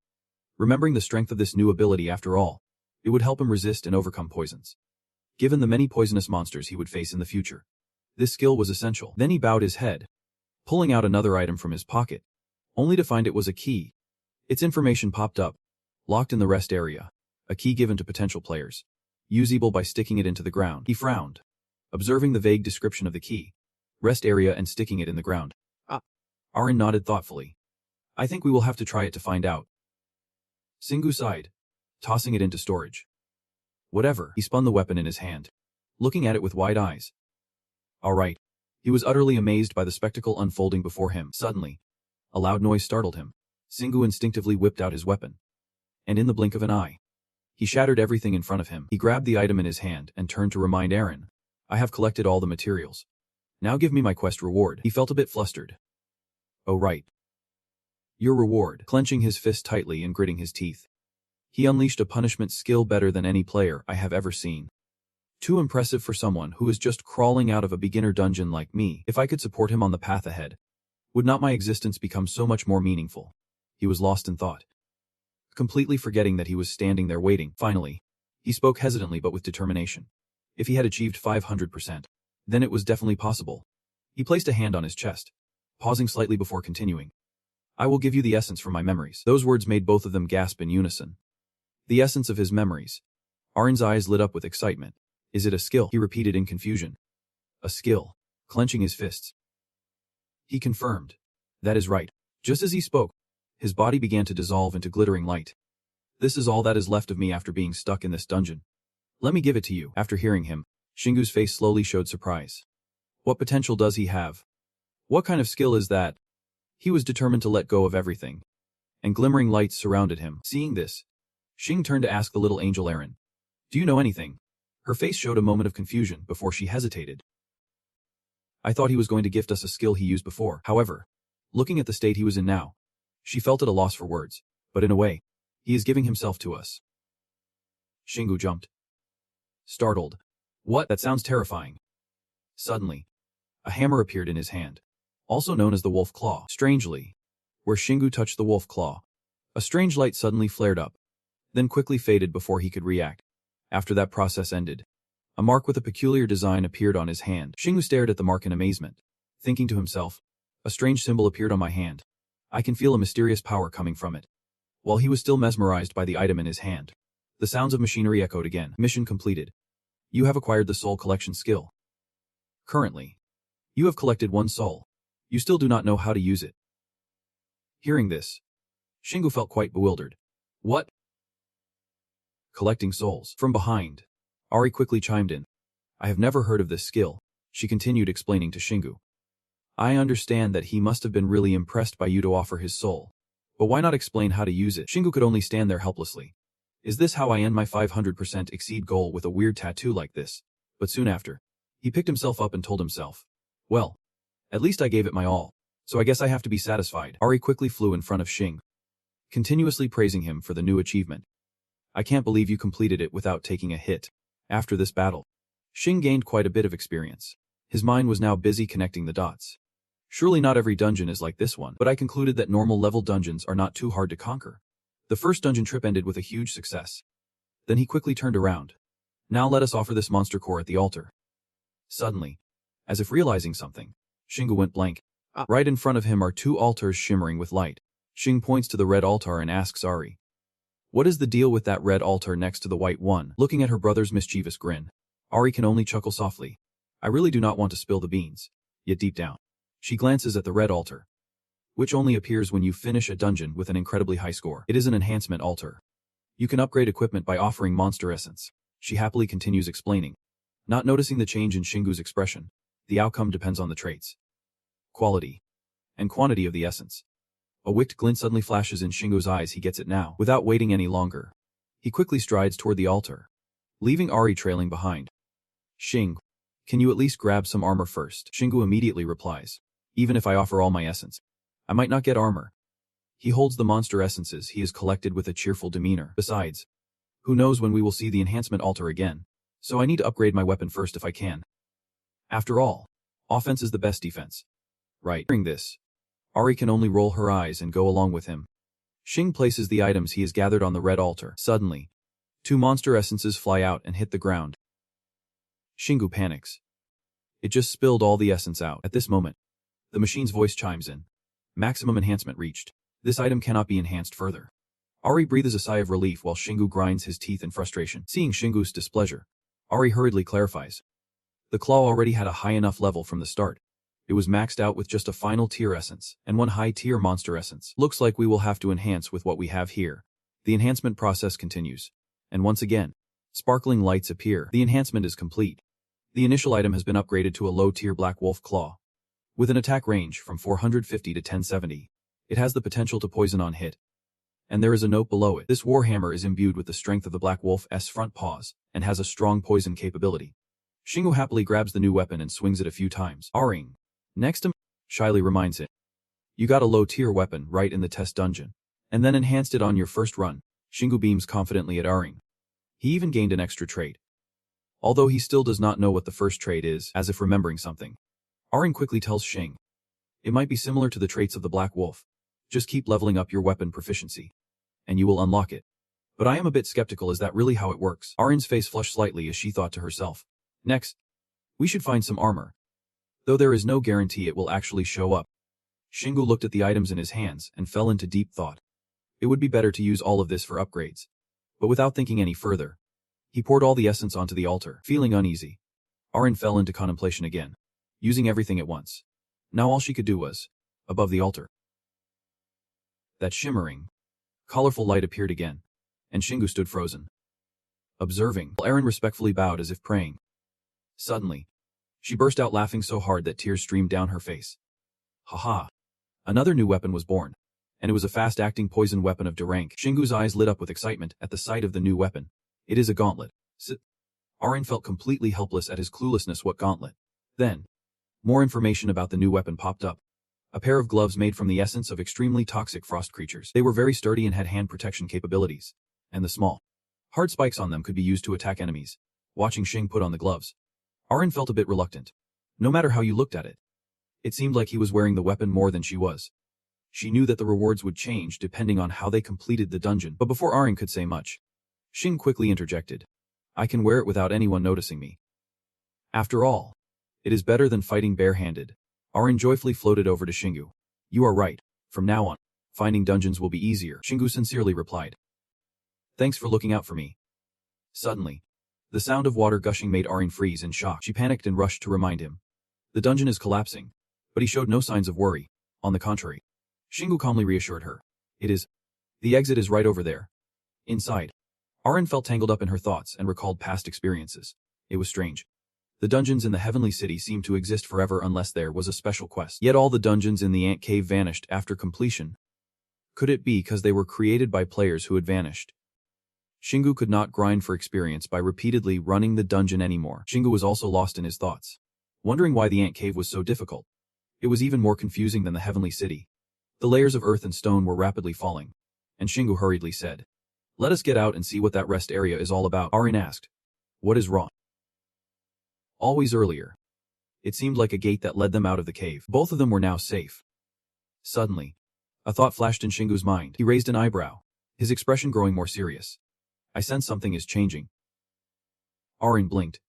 Remembering the strength of this new ability after all, it would help him resist and overcome poisons. Given the many poisonous monsters he would face in the future, this skill was essential. Then he bowed his head, pulling out another item from his pocket, only to find it was a key. Its information popped up, locked in the rest area, a key given to potential players, usable by sticking it into the ground. He frowned, observing the vague description of the key, rest area and sticking it in the ground. Arin nodded thoughtfully. I think we will have to try it to find out. Singu sighed, tossing it into storage. Whatever, he spun the weapon in his hand, looking at it with wide eyes. All right. He was utterly amazed by the spectacle unfolding before him. Suddenly, a loud noise startled him. Singu instinctively whipped out his weapon. And in the blink of an eye, he shattered everything in front of him. He grabbed the item in his hand and turned to remind Arin, I have collected all the materials. Now give me my quest reward. He felt a bit flustered. Oh right. Your reward. Clenching his fist tightly and gritting his teeth, he unleashed a punishment skill better than any player I have ever seen. Too impressive for someone who is just crawling out of a beginner dungeon like me. If I could support him on the path ahead, would not my existence become so much more meaningful? He was lost in thought, completely forgetting that he was standing there waiting. Finally, he spoke hesitantly but with determination. If he had achieved 500%, then it was definitely possible. He placed a hand on his chest, pausing slightly before continuing. I will give you the essence from my memories. Those words made both of them gasp in unison. The essence of his memories. Arin's eyes lit up with excitement. Is it a skill? He repeated in confusion. A skill. Clenching his fists, he confirmed. That is right. Just as he spoke, his body began to dissolve into glittering light. This is all that is left of me after being stuck in this dungeon. Let me give it to you. After hearing him, Shingu's face slowly showed surprise. What potential does he have? What kind of skill is that? He was determined to let go of everything, and glimmering lights surrounded him. Seeing this, Shing turned to ask the little angel Arin, do you know anything? Her face showed a moment of confusion before she hesitated. I thought he was going to gift us a skill he used before. However, looking at the state he was in now, she felt at a loss for words, but in a way, he is giving himself to us. Shingu jumped, startled. What? That sounds terrifying. Suddenly, a hammer appeared in his hand, also known as the wolf claw. Strangely, where Shingu touched the wolf claw, a strange light suddenly flared up, then quickly faded before he could react. After that process ended, a mark with a peculiar design appeared on his hand. Shingu stared at the mark in amazement, thinking to himself, a strange symbol appeared on my hand. I can feel a mysterious power coming from it. While he was still mesmerized by the item in his hand, the sounds of machinery echoed again. Mission completed. You have acquired the soul collection skill. Currently, you have collected 1 soul. You still do not know how to use it. Hearing this, Shingu felt quite bewildered. What? Collecting souls. From behind, Ari quickly chimed in. I have never heard of this skill, she continued explaining to Shingu. I understand that he must have been really impressed by you to offer his soul. But why not explain how to use it? Shingu could only stand there helplessly. Is this how I end my 500% exceed goal with a weird tattoo like this? But soon after, he picked himself up and told himself, well, at least I gave it my all, so I guess I have to be satisfied. Ari quickly flew in front of Shing, continuously praising him for the new achievement. I can't believe you completed it without taking a hit. After this battle, Shing gained quite a bit of experience. His mind was now busy connecting the dots. Surely not every dungeon is like this one, but I concluded that normal level dungeons are not too hard to conquer. The first dungeon trip ended with a huge success. Then he quickly turned around. Now let us offer this monster core at the altar. Suddenly, as if realizing something, Shingu went blank. Right in front of him are 2 altars shimmering with light. Shing points to the red altar and asks Ari, what is the deal with that red altar next to the white one? Looking at her brother's mischievous grin, Ari can only chuckle softly. I really do not want to spill the beans. Yet deep down, she glances at the red altar, which only appears when you finish a dungeon with an incredibly high score. It is an enhancement altar. You can upgrade equipment by offering monster essence. She happily continues explaining. Not noticing the change in Shingu's expression, the outcome depends on the traits, quality, and quantity of the essence. A wicked glint suddenly flashes in Shingo's eyes. He gets it now. Without waiting any longer, he quickly strides toward the altar, leaving Ari trailing behind. Shing, can you at least grab some armor first? Shingo immediately replies. Even if I offer all my essence, I might not get armor. He holds the monster essences he has collected with a cheerful demeanor. Besides, who knows when we will see the enhancement altar again, so I need to upgrade my weapon first if I can. After all, offense is the best defense. Right. Hearing this, Ari can only roll her eyes and go along with him. Shing places the items he has gathered on the red altar. Suddenly, 2 monster essences fly out and hit the ground. Shingo panics. It just spilled all the essence out. At this moment, the machine's voice chimes in. Maximum enhancement reached. This item cannot be enhanced further. Ari breathes a sigh of relief while Shingo grinds his teeth in frustration. Seeing Shingo's displeasure, Ari hurriedly clarifies. The claw already had a high enough level from the start. It was maxed out with just a final tier essence and 1 high tier monster essence. Looks like we will have to enhance with what we have here. The enhancement process continues. And once again, sparkling lights appear. The enhancement is complete. The initial item has been upgraded to a low tier Black Wolf Claw. With an attack range from 450 to 1070. It has the potential to poison on hit. And there is a note below it. This warhammer is imbued with the strength of the Black Wolf's front paws and has a strong poison capability. Shingo happily grabs the new weapon and swings it a few times. Aring, next to shyly reminds it. You got a low-tier weapon right in the test dungeon, and then enhanced it on your first run. Shingo beams confidently at Aring. He even gained an extra trait. Although he still does not know what the first trait is, as if remembering something. Aring quickly tells Shing. It might be similar to the traits of the Black Wolf. Just keep leveling up your weapon proficiency, and you will unlock it. But I am a bit skeptical, is that really how it works? Aring's face flushed slightly as she thought to herself. Next, we should find some armor. Though there is no guarantee it will actually show up. Shingo looked at the items in his hands and fell into deep thought. It would be better to use all of this for upgrades. But without thinking any further, he poured all the essence onto the altar. Feeling uneasy, Aring fell into contemplation again, using everything at once. Now all she could do was, above the altar. That shimmering, colorful light appeared again, and Shingo stood frozen, observing. Aring respectfully bowed as if praying. Suddenly, she burst out laughing so hard that tears streamed down her face. Haha. Another new weapon was born, and it was a fast-acting poison weapon of D rank. Shingo's eyes lit up with excitement at the sight of the new weapon. It is a gauntlet. Aring felt completely helpless at his cluelessness. What gauntlet? Then, more information about the new weapon popped up. A pair of gloves made from the essence of extremely toxic frost creatures. They were very sturdy and had hand protection capabilities, and the small, hard spikes on them could be used to attack enemies. Watching Shing put on the gloves, Aring felt a bit reluctant. No matter how you looked at it, it seemed like he was wearing the weapon more than she was. She knew that the rewards would change depending on how they completed the dungeon, but before Aring could say much, Shing quickly interjected. I can wear it without anyone noticing me. After all, it is better than fighting barehanded. Aring joyfully floated over to Shingo. You are right. From now on, finding dungeons will be easier. Shingo sincerely replied. Thanks for looking out for me. Suddenly, the sound of water gushing made Aring freeze in shock. She panicked and rushed to remind him. The dungeon is collapsing, but he showed no signs of worry. On the contrary, Shingo calmly reassured her. It is. The exit is right over there. Inside, Aring felt tangled up in her thoughts and recalled past experiences. It was strange. The dungeons in the Heavenly City seemed to exist forever unless there was a special quest. Yet all the dungeons in the ant cave vanished after completion. Could it be because they were created by players who had vanished? Shingo could not grind for experience by repeatedly running the dungeon anymore. Shingo was also lost in his thoughts, wondering why the ant cave was so difficult. It was even more confusing than the Heavenly City. The layers of earth and stone were rapidly falling, and Shingo hurriedly said, Let us get out and see what that rest area is all about. Aring asked, What is wrong? Always earlier. It seemed like a gate that led them out of the cave. Both of them were now safe. Suddenly, a thought flashed in Shingo's mind. He raised an eyebrow, his expression growing more serious. I sense something is changing. Aring blinked,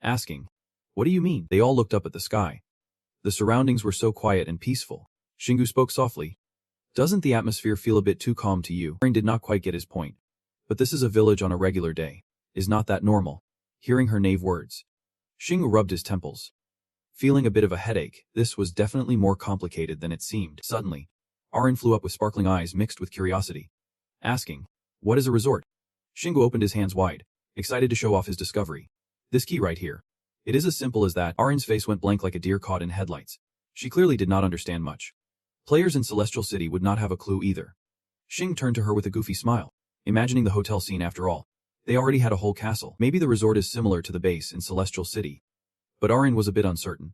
asking, What do you mean? They all looked up at the sky. The surroundings were so quiet and peaceful. Shingo spoke softly. Doesn't the atmosphere feel a bit too calm to you? Aring did not quite get his point. But this is a village on a regular day. Is not that normal? Hearing her naive words, Shingo rubbed his temples. Feeling a bit of a headache, this was definitely more complicated than it seemed. Suddenly, Aring flew up with sparkling eyes mixed with curiosity, asking, What is a resort? Shingo opened his hands wide, excited to show off his discovery. This key right here. It is as simple as that. Aring's face went blank like a deer caught in headlights. She clearly did not understand much. Players in Celestial City would not have a clue either. Xing turned to her with a goofy smile, imagining the hotel scene after all. They already had a whole castle. Maybe the resort is similar to the base in Celestial City. But Arin was a bit uncertain.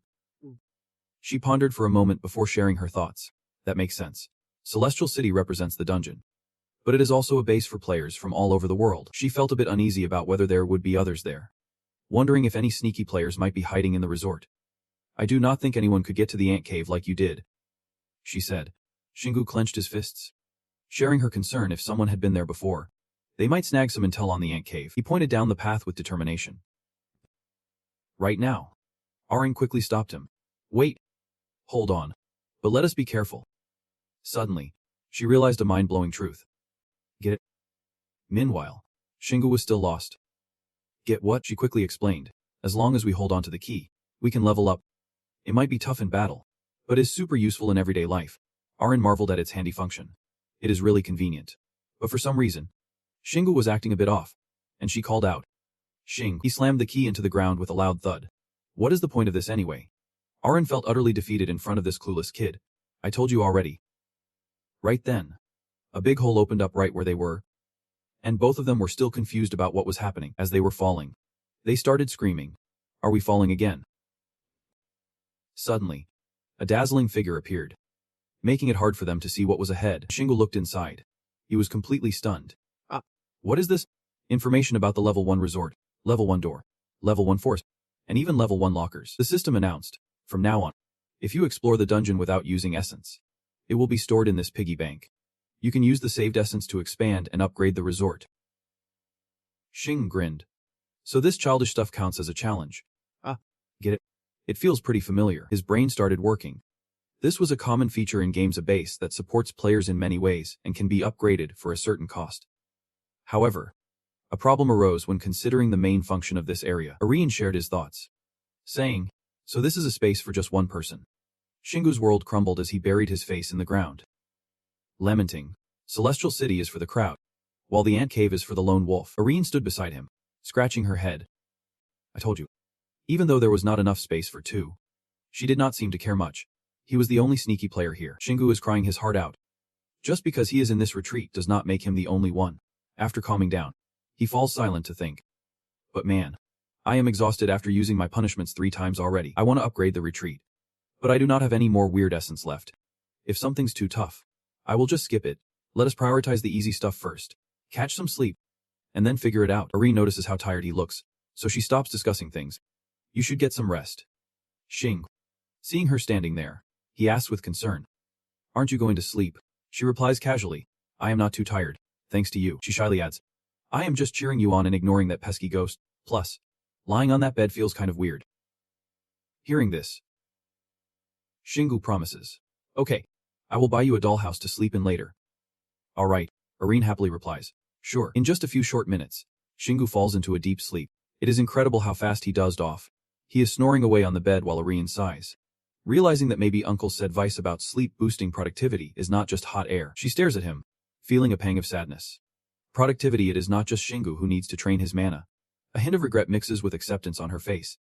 She pondered for a moment before sharing her thoughts. That makes sense. Celestial City represents the dungeon. But it is also a base for players from all over the world. She felt a bit uneasy about whether there would be others there, wondering if any sneaky players might be hiding in the resort. I do not think anyone could get to the ant cave like you did, she said. Xingu clenched his fists, sharing her concern if someone had been there before. They might snag some intel on the ant cave. He pointed down the path with determination. Right now. Arin quickly stopped him. Wait. Hold on. But let us be careful. Suddenly, she realized a mind-blowing truth. Get it? Meanwhile, Xingu was still lost. Get what? She quickly explained. As long as we hold on to the key, we can level up. It might be tough in battle, but is super useful in everyday life. Arin marveled at its handy function. It is really convenient. But for some reason, Xingu was acting a bit off, and she called out. Xing. He slammed the key into the ground with a loud thud. What is the point of this anyway? Arin felt utterly defeated in front of this clueless kid. I told you already. Right then, a big hole opened up right where they were, and both of them were still confused about what was happening as they were falling. They started screaming. Are we falling again? Suddenly, a dazzling figure appeared, making it hard for them to see what was ahead. Xingu looked inside. He was completely stunned. What is this? Information about the level 1 resort, level 1 door, level 1 force, and even level 1 lockers. The system announced, from now on, if you explore the dungeon without using essence, it will be stored in this piggy bank. You can use the saved essence to expand and upgrade the resort. Xing grinned. So this childish stuff counts as a challenge. Get it? It feels pretty familiar. His brain started working. This was a common feature in games a base that supports players in many ways and can be upgraded for a certain cost. However, a problem arose when considering the main function of this area. Arin shared his thoughts, saying, so this is a space for just one person. Xingu's world crumbled as he buried his face in the ground. Lamenting, Celestial City is for the crowd, while the ant cave is for the lone wolf. Arin stood beside him, scratching her head. I told you. Even though there was not enough space for two, she did not seem to care much. He was the only sneaky player here. Xingu is crying his heart out. Just because he is in this retreat does not make him the only one. After calming down, he falls silent to think. But man, I am exhausted after using my punishments 3 times already. I want to upgrade the retreat, but I do not have any more weird essence left. If something's too tough, I will just skip it. Let us prioritize the easy stuff first. Catch some sleep, and then figure it out. Arin notices how tired he looks, so she stops discussing things. You should get some rest. Xing. Seeing her standing there, he asks with concern. Aren't you going to sleep? She replies casually. I am not too tired, thanks to you. She shyly adds. I am just cheering you on and ignoring that pesky ghost. Plus, lying on that bed feels kind of weird. Hearing this, Xingu promises. Okay, I will buy you a dollhouse to sleep in later. All right, Arin happily replies. Sure. In just a few short minutes, Xingu falls into a deep sleep. It is incredible how fast he dozed off. He is snoring away on the bed while Arin sighs. Realizing that maybe Uncle's advice about sleep-boosting productivity is not just hot air, she stares at him, feeling a pang of sadness. Productivity. It is not just Xingu who needs to train his mana. A hint of regret mixes with acceptance on her face.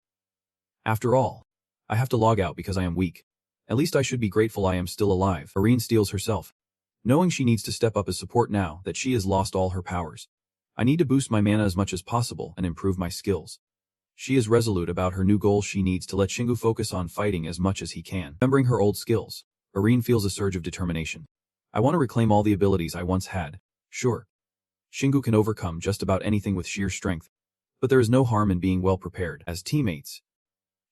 After all, I have to log out because I am weak. At least I should be grateful I am still alive. Arin steels herself, knowing she needs to step up as support now that she has lost all her powers. I need to boost my mana as much as possible and improve my skills. She is resolute about her new goal. She needs to let Xingu focus on fighting as much as he can. Remembering her old skills, Arin feels a surge of determination. I want to reclaim all the abilities I once had. Sure, Xingu can overcome just about anything with sheer strength, but there is no harm in being well prepared as teammates.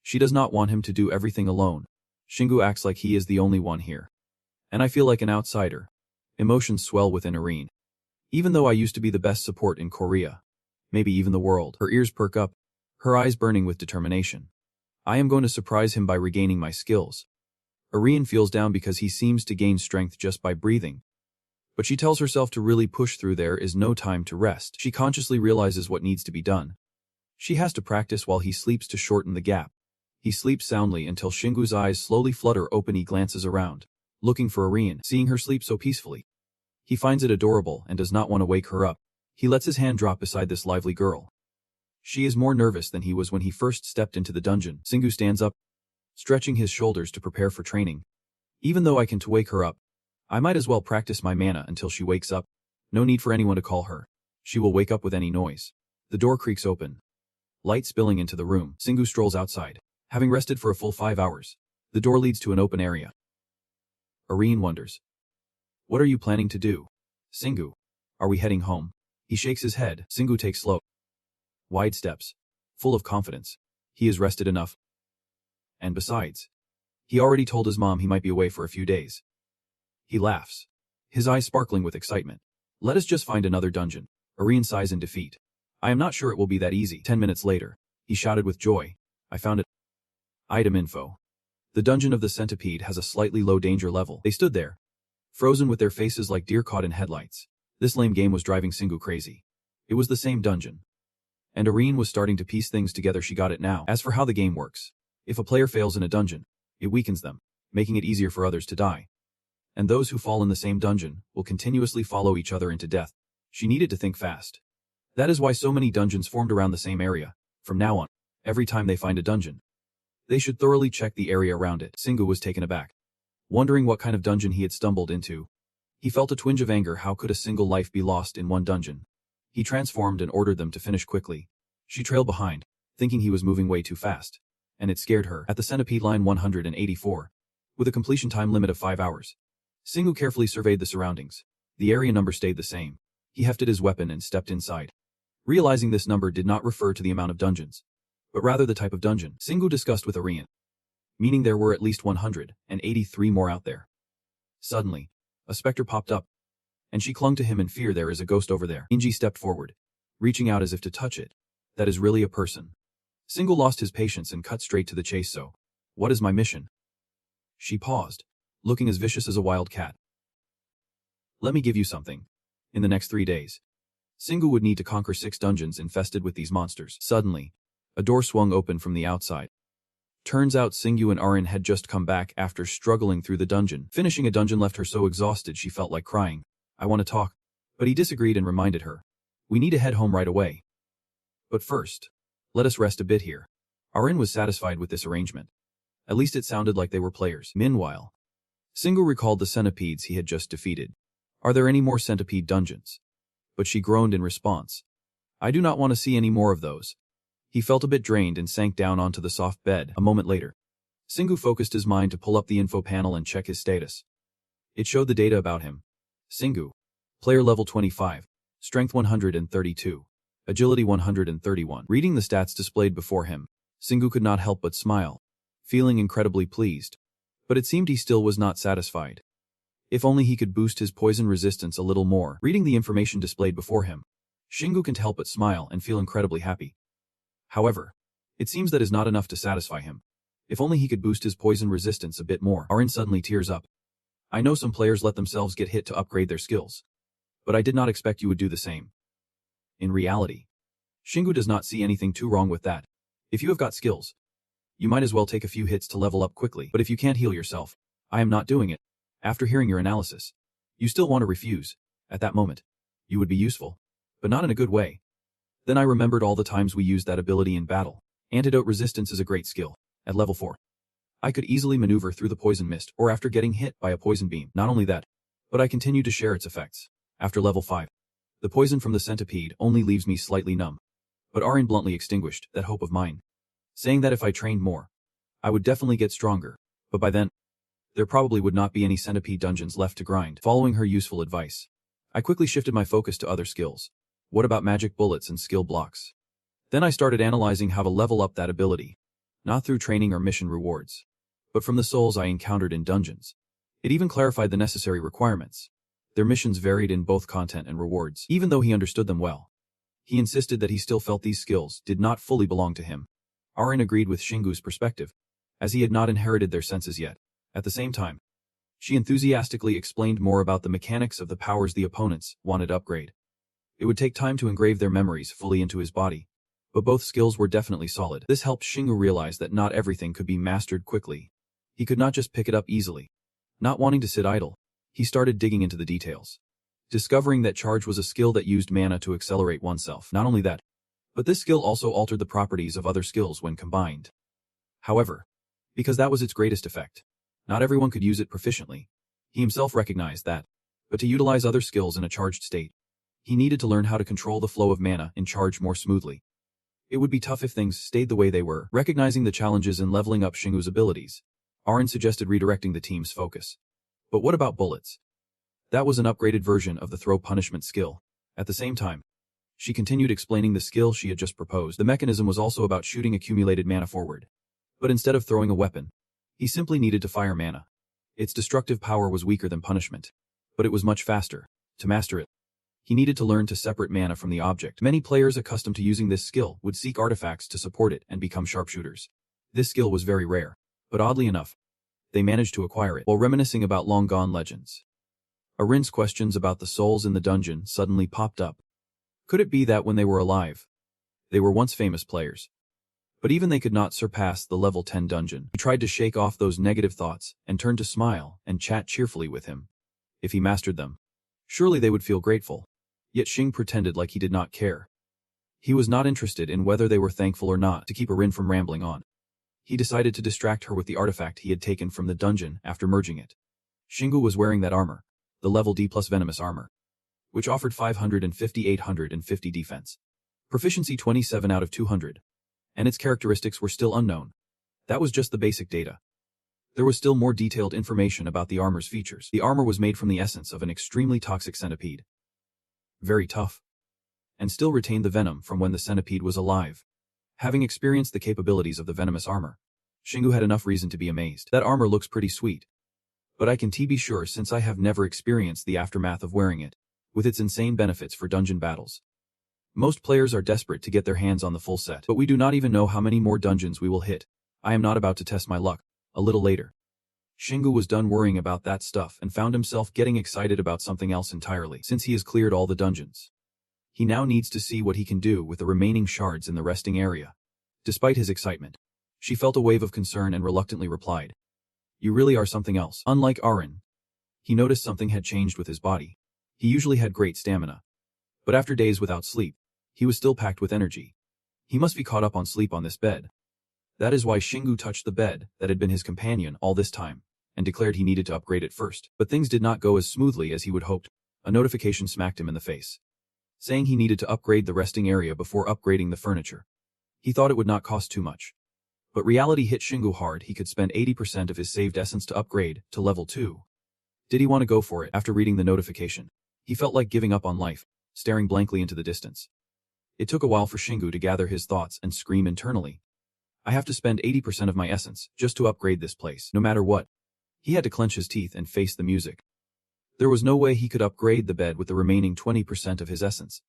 She does not want him to do everything alone. Xingu acts like he is the only one here, and I feel like an outsider. Emotions swell within Arin. Even though I used to be the best support in Korea, maybe even the world. Her ears perk up, her eyes burning with determination. I am going to surprise him by regaining my skills. Arin feels down because he seems to gain strength just by breathing. But she tells herself to really push through. There is no time to rest. She consciously realizes what needs to be done. She has to practice while he sleeps to shorten the gap. He sleeps soundly until Xingu's eyes slowly flutter open. He glances around, looking for Arin. Seeing her sleep so peacefully, he finds it adorable and does not want to wake her up. He lets his hand drop beside this lively girl. She is more nervous than he was when he first stepped into the dungeon. Xingu stands up, stretching his shoulders to prepare for training. Even though I can to wake her up, I might as well practice my mana until she wakes up. No need for anyone to call her. She will wake up with any noise. The door creaks open. Light spilling into the room. Singu strolls outside. Having rested for a full 5 hours, the door leads to an open area. Areen wonders. What are you planning to do? Singu. Are we heading home? He shakes his head. Singu takes slow, wide steps, full of confidence. He is rested enough. And besides, he already told his mom he might be away for a few days. He laughs, his eyes sparkling with excitement. Let us just find another dungeon. Areen sighs in defeat. I am not sure it will be that easy. 10 minutes later, he shouted with joy. I found it. Item info. The dungeon of the centipede has a slightly low danger level. They stood there, frozen with their faces like deer caught in headlights. This lame game was driving Singu crazy. It was the same dungeon. And Areen was starting to piece things together. She got it now. As for how the game works, if a player fails in a dungeon, it weakens them, making it easier for others to die. And those who fall in the same dungeon will continuously follow each other into death. She needed to think fast. That is why so many dungeons formed around the same area. From now on, every time they find a dungeon, they should thoroughly check the area around it. Singu was taken aback, wondering what kind of dungeon he had stumbled into. He felt a twinge of anger. How could a single life be lost in one dungeon? He transformed and ordered them to finish quickly. She trailed behind, thinking he was moving way too fast, and it scared her. At the centipede line 184, with a completion time limit of 5 hours, Singu carefully surveyed the surroundings. The area number stayed the same. He hefted his weapon and stepped inside. Realizing this number did not refer to the amount of dungeons, but rather the type of dungeon, Singu discussed with Areen, meaning there were at least 183 more out there. Suddenly, a specter popped up, and she clung to him in fear. There is a ghost over there. Inji stepped forward, reaching out as if to touch it. That is really a person. Singu lost his patience and cut straight to the chase. So, what is my mission? She paused, looking as vicious as a wild cat. Let me give you something. In the next 3 days, Singu would need to conquer 6 dungeons infested with these monsters. Suddenly, a door swung open from the outside. Turns out Singu and Areen had just come back after struggling through the dungeon. Finishing a dungeon left her so exhausted she felt like crying. I want to talk. But he disagreed and reminded her. We need to head home right away. But first, let us rest a bit here. Areen was satisfied with this arrangement. At least it sounded like they were players. Meanwhile, Singu recalled the centipedes he had just defeated. Are there any more centipede dungeons? But she groaned in response. I do not want to see any more of those. He felt a bit drained and sank down onto the soft bed. A moment later, Singu focused his mind to pull up the info panel and check his status. It showed the data about him. Singu. Player level 25. Strength 132. Agility 131. Reading the stats displayed before him, Singu could not help but smile, feeling incredibly pleased. But it seemed he still was not satisfied. If only he could boost his poison resistance a little more. Reading the information displayed before him, Singu couldn't help but smile and feel incredibly happy. However, it seems that is not enough to satisfy him. If only he could boost his poison resistance a bit more. Areen suddenly tears up. I know some players let themselves get hit to upgrade their skills, but I did not expect you would do the same. In reality, Singu does not see anything too wrong with that. If you have got skills, you might as well take a few hits to level up quickly. But if you can't heal yourself, I am not doing it. After hearing your analysis, you still want to refuse. At that moment, you would be useful, but not in a good way. Then I remembered all the times we used that ability in battle. Antidote resistance is a great skill. At level 4, I could easily maneuver through the poison mist or after getting hit by a poison beam. Not only that, but I continue to share its effects. After level 5, the poison from the centipede only leaves me slightly numb. But Areen bluntly extinguished that hope of mine, saying that if I trained more, I would definitely get stronger. But by then, there probably would not be any centipede dungeons left to grind. Following her useful advice, I quickly shifted my focus to other skills. What about magic bullets and skill blocks? Then I started analyzing how to level up that ability, not through training or mission rewards, but from the souls I encountered in dungeons. It even clarified the necessary requirements. Their missions varied in both content and rewards. Even though he understood them well, he insisted that he still felt these skills did not fully belong to him. Areen agreed with Shingu's perspective, as he had not inherited their senses yet. At the same time, she enthusiastically explained more about the mechanics of the powers the opponents wanted to upgrade. It would take time to engrave their memories fully into his body, but both skills were definitely solid. This helped Shingu realize that not everything could be mastered quickly. He could not just pick it up easily. Not wanting to sit idle, he started digging into the details, discovering that charge was a skill that used mana to accelerate oneself. Not only that, but this skill also altered the properties of other skills when combined. However, because that was its greatest effect, Not everyone could use it proficiently. He himself recognized that. But to utilize other skills in a charged state, he needed to learn how to control the flow of mana in charge more smoothly. It would be tough if things stayed the way they were. Recognizing the challenges in leveling up Xingu's abilities, Arin suggested redirecting the team's focus. But what about bullets? That was an upgraded version of the throw punishment skill. At the same time, she continued explaining the skill she had just proposed. The mechanism was also about shooting accumulated mana forward. But instead of throwing a weapon, he simply needed to fire mana. Its destructive power was weaker than punishment, but it was much faster. To master it, he needed to learn to separate mana from the object. Many players accustomed to using this skill would seek artifacts to support it and become sharpshooters. This skill was very rare, but oddly enough, they managed to acquire it. While reminiscing about long-gone legends, Arin's questions about the souls in the dungeon suddenly popped up. Could it be that when they were alive, they were once famous players? But even they could not surpass the level 10 dungeon. He tried to shake off those negative thoughts and turned to smile and chat cheerfully with him. If he mastered them, surely they would feel grateful. Yet Xing pretended like he did not care. He was not interested in whether they were thankful or not. To keep Arin from rambling on, he decided to distract her with the artifact he had taken from the dungeon after merging it. Xingu was wearing that armor, the level D+ venomous armor, which offered 850 defense. Proficiency 27 out of 200. And its characteristics were still unknown. That was just the basic data. There was still more detailed information about the armor's features. The armor was made from the essence of an extremely toxic centipede. Very tough. And still retained the venom from when the centipede was alive. Having experienced the capabilities of the venomous armor, Xingu had enough reason to be amazed. That armor looks pretty sweet. But I can be sure since I have never experienced the aftermath of wearing it, with its insane benefits for dungeon battles. Most players are desperate to get their hands on the full set, but we do not even know how many more dungeons we will hit. I am not about to test my luck. A little later, Xingu was done worrying about that stuff and found himself getting excited about something else entirely. Since he has cleared all the dungeons, he now needs to see what he can do with the remaining shards in the resting area. Despite his excitement, she felt a wave of concern and reluctantly replied, "You really are something else." Unlike Arin, he noticed something had changed with his body. He usually had great stamina, but after days without sleep, he was still packed with energy. He must be caught up on sleep on this bed. That is why Xingu touched the bed that had been his companion all this time, and declared he needed to upgrade it first. But things did not go as smoothly as he would hoped. A notification smacked him in the face, saying he needed to upgrade the resting area before upgrading the furniture. He thought it would not cost too much. But reality hit Xingu hard. He could spend 80% of his saved essence to upgrade to level 2. Did he want to go for it? After reading the notification, he felt like giving up on life, staring blankly into the distance. It took a while for Xingu to gather his thoughts and scream internally, "I have to spend 80% of my essence just to upgrade this place, no matter what." He had to clench his teeth and face the music. There was no way he could upgrade the bed with the remaining 20% of his essence.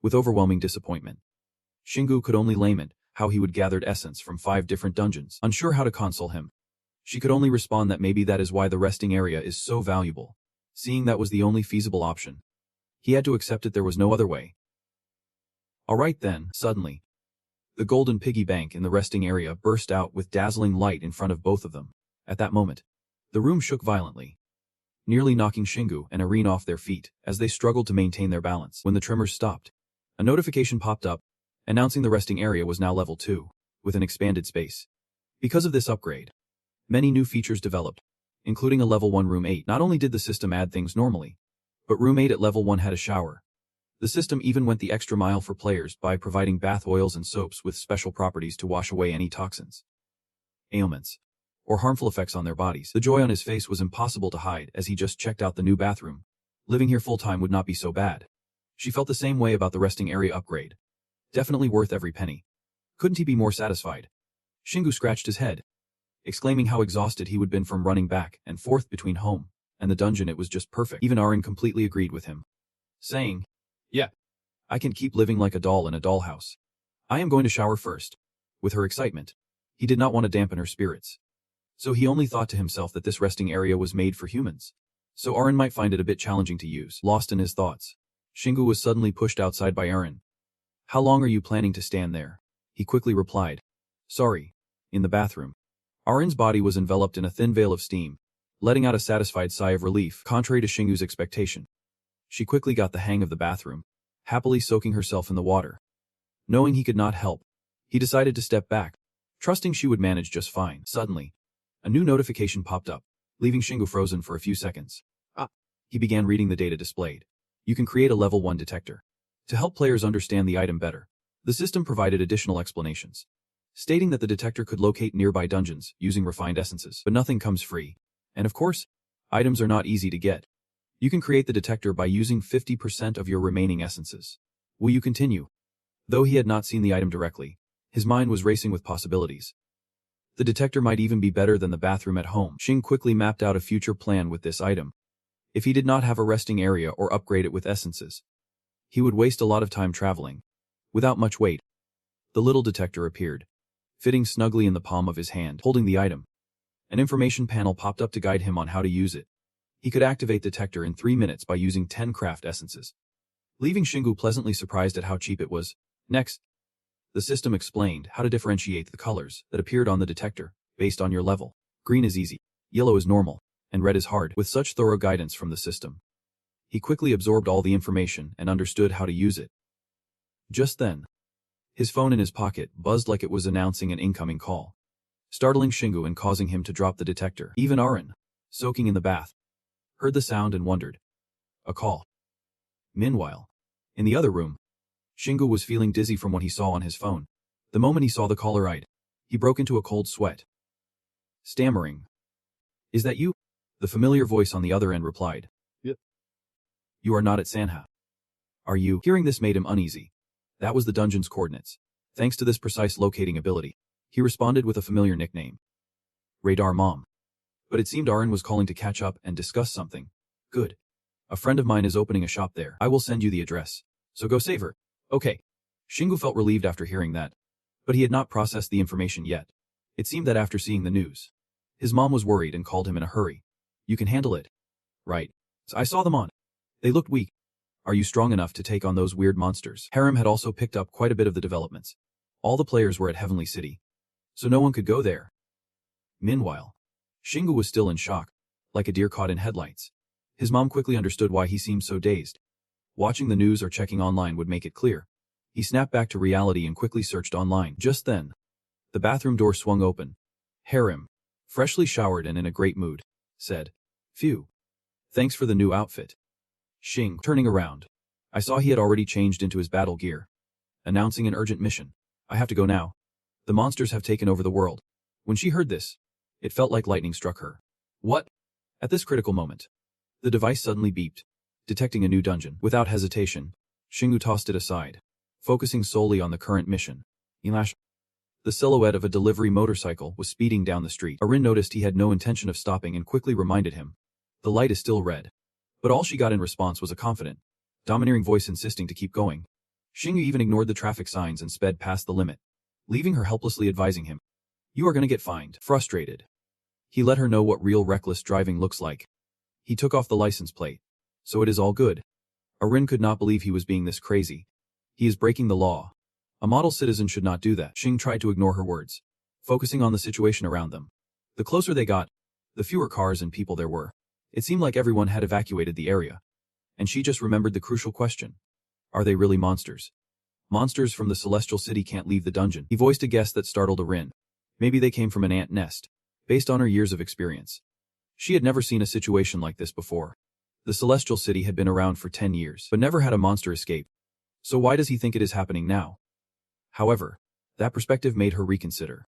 With overwhelming disappointment, Xingu could only lament how he would gathered essence from 5 different dungeons. Unsure how to console him, she could only respond that maybe that is why the resting area is so valuable. Seeing that was the only feasible option, he had to accept it. There was no other way. Alright then, suddenly, the golden piggy bank in the resting area burst out with dazzling light in front of both of them. At that moment, the room shook violently, nearly knocking Xingu and Arin off their feet as they struggled to maintain their balance. When the tremors stopped, a notification popped up, announcing the resting area was now level 2, with an expanded space. Because of this upgrade, many new features developed, including a level 1 room 8. Not only did the system add things normally, but room 8 at level 1 had a shower. The system even went the extra mile for players by providing bath oils and soaps with special properties to wash away any toxins, ailments, or harmful effects on their bodies. The joy on his face was impossible to hide as he just checked out the new bathroom. Living here full-time would not be so bad. She felt the same way about the resting area upgrade. Definitely worth every penny. Couldn't he be more satisfied? Xingu scratched his head, exclaiming how exhausted he would been from running back and forth between home and the dungeon. It was just perfect. Even Arin completely agreed with him, saying, "Yeah, I can keep living like a doll in a dollhouse. I am going to shower first." With her excitement, he did not want to dampen her spirits. So he only thought to himself that this resting area was made for humans. So Arin might find it a bit challenging to use. Lost in his thoughts, Xingu was suddenly pushed outside by Arin. "How long are you planning to stand there?" He quickly replied, "Sorry." In the bathroom, Arin's body was enveloped in a thin veil of steam, letting out a satisfied sigh of relief, contrary to Xingu's expectation. She quickly got the hang of the bathroom, happily soaking herself in the water. Knowing he could not help, he decided to step back, trusting she would manage just fine. Suddenly, a new notification popped up, leaving Shingu frozen for a few seconds. He began reading the data displayed. You can create a level 1 detector. To help players understand the item better, the system provided additional explanations, stating that the detector could locate nearby dungeons using refined essences, but nothing comes free. And of course, items are not easy to get. You can create the detector by using 50% of your remaining essences. Will you continue? Though he had not seen the item directly, his mind was racing with possibilities. The detector might even be better than the bathroom at home. Xing quickly mapped out a future plan with this item. If he did not have a resting area or upgrade it with essences, he would waste a lot of time traveling. Without much wait, the little detector appeared, fitting snugly in the palm of his hand, holding the item. An information panel popped up to guide him on how to use it. He could activate the detector in 3 minutes by using 10 craft essences, leaving Shingu pleasantly surprised at how cheap it was. Next, the system explained how to differentiate the colors that appeared on the detector based on your level. Green is easy, yellow is normal, and red is hard. With such thorough guidance from the system, he quickly absorbed all the information and understood how to use it. Just then, his phone in his pocket buzzed like it was announcing an incoming call, startling Shingu and causing him to drop the detector. Even Arin, soaking in the bath, heard the sound and wondered. A call. Meanwhile, in the other room, Shingu was feeling dizzy from what he saw on his phone. The moment he saw the caller ID, he broke into a cold sweat. Stammering. Is that you? The familiar voice on the other end replied. Yep. You are not at Sanha. Are you? Hearing this made him uneasy. That was the dungeon's coordinates. Thanks to this precise locating ability, he responded with a familiar nickname. Radar Mom. But it seemed Arin was calling to catch up and discuss something. Good. A friend of mine is opening a shop there. I will send you the address. So go save her. Okay. Shingu felt relieved after hearing that. But he had not processed the information yet. It seemed that after seeing the news, his mom was worried and called him in a hurry. You can handle it. Right. I saw them on. They looked weak. Are you strong enough to take on those weird monsters? Harem had also picked up quite a bit of the developments. All the players were at Heavenly City, so no one could go there. Meanwhile, Shingu was still in shock, like a deer caught in headlights. His mom quickly understood why he seemed so dazed. Watching the news or checking online would make it clear. He snapped back to reality and quickly searched online. Just then, the bathroom door swung open. Harem, freshly showered and in a great mood, said, Phew. Thanks for the new outfit. Xing, turning around. I saw he had already changed into his battle gear. Announcing an urgent mission. I have to go now. The monsters have taken over the world. When she heard this, it felt like lightning struck her. What? At this critical moment, the device suddenly beeped, detecting a new dungeon. Without hesitation, Shingu tossed it aside, focusing solely on the current mission. Elash. The silhouette of a delivery motorcycle was speeding down the street. Arin noticed he had no intention of stopping and quickly reminded him. The light is still red. But all she got in response was a confident, domineering voice insisting to keep going. Shingu even ignored the traffic signs and sped past the limit, leaving her helplessly advising him. You are gonna get fined. Frustrated, he let her know what real reckless driving looks like. He took off the license plate. So it is all good. Arin could not believe he was being this crazy. He is breaking the law. A model citizen should not do that. Xing tried to ignore her words, focusing on the situation around them. The closer they got, the fewer cars and people there were. It seemed like everyone had evacuated the area. And she just remembered the crucial question. Are they really monsters? Monsters from the Celestial City can't leave the dungeon. He voiced a guess that startled Arin. Maybe they came from an ant nest, based on her years of experience. She had never seen a situation like this before. The Celestial City had been around for 10 years, but never had a monster escape. So why does he think it is happening now? However, that perspective made her reconsider.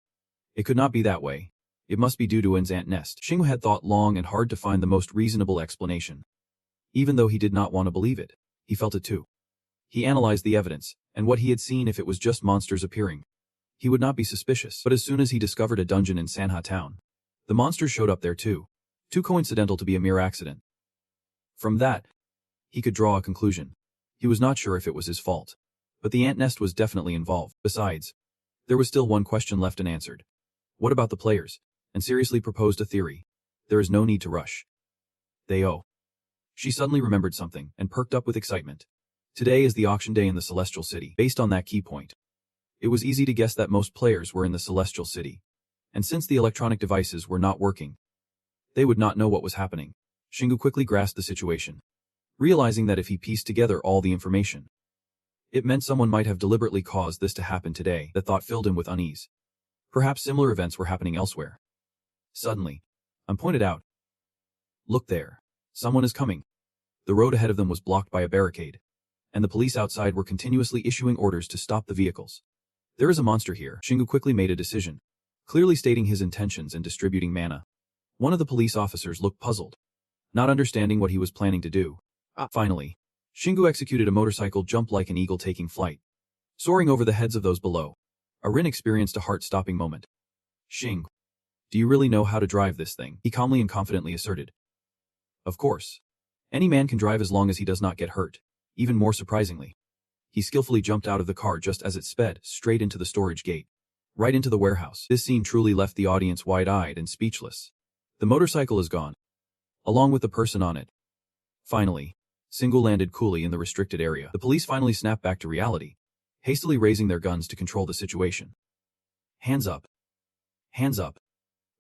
It could not be that way. It must be due to En's ant nest. Xing had thought long and hard to find the most reasonable explanation. Even though he did not want to believe it, he felt it too. He analyzed the evidence, and what he had seen. If it was just monsters appearing, he would not be suspicious. But as soon as he discovered a dungeon in Sanha town, the monsters showed up there too. Too coincidental to be a mere accident. From that, he could draw a conclusion. He was not sure if it was his fault, but the ant nest was definitely involved. Besides, there was still one question left unanswered. What about the players? And seriously proposed a theory. There is no need to rush. They owe. She suddenly remembered something and perked up with excitement. Today is the auction day in the Celestial City. Based on that key point, it was easy to guess that most players were in the Celestial City. And since the electronic devices were not working, they would not know what was happening. Shingu quickly grasped the situation, realizing that if he pieced together all the information, it meant someone might have deliberately caused this to happen today. That thought filled him with unease. Perhaps similar events were happening elsewhere. Suddenly, pointed out, Look there. Someone is coming. The road ahead of them was blocked by a barricade, and the police outside were continuously issuing orders to stop the vehicles. There is a monster here. Shingu quickly made a decision, clearly stating his intentions and distributing mana. One of the police officers looked puzzled, not understanding what he was planning to do. Finally, Shingu executed a motorcycle jump like an eagle taking flight, soaring over the heads of those below. Arin experienced a heart-stopping moment. Shingu, do you really know how to drive this thing? He calmly and confidently asserted. Of course. Any man can drive as long as he does not get hurt. Even more surprisingly, he skillfully jumped out of the car just as it sped straight into the storage gate, right into the warehouse. This scene truly left the audience wide-eyed and speechless. The motorcycle is gone, along with the person on it. Finally, Shingu landed coolly in the restricted area. The police finally snapped back to reality, hastily raising their guns to control the situation. Hands up. Hands up.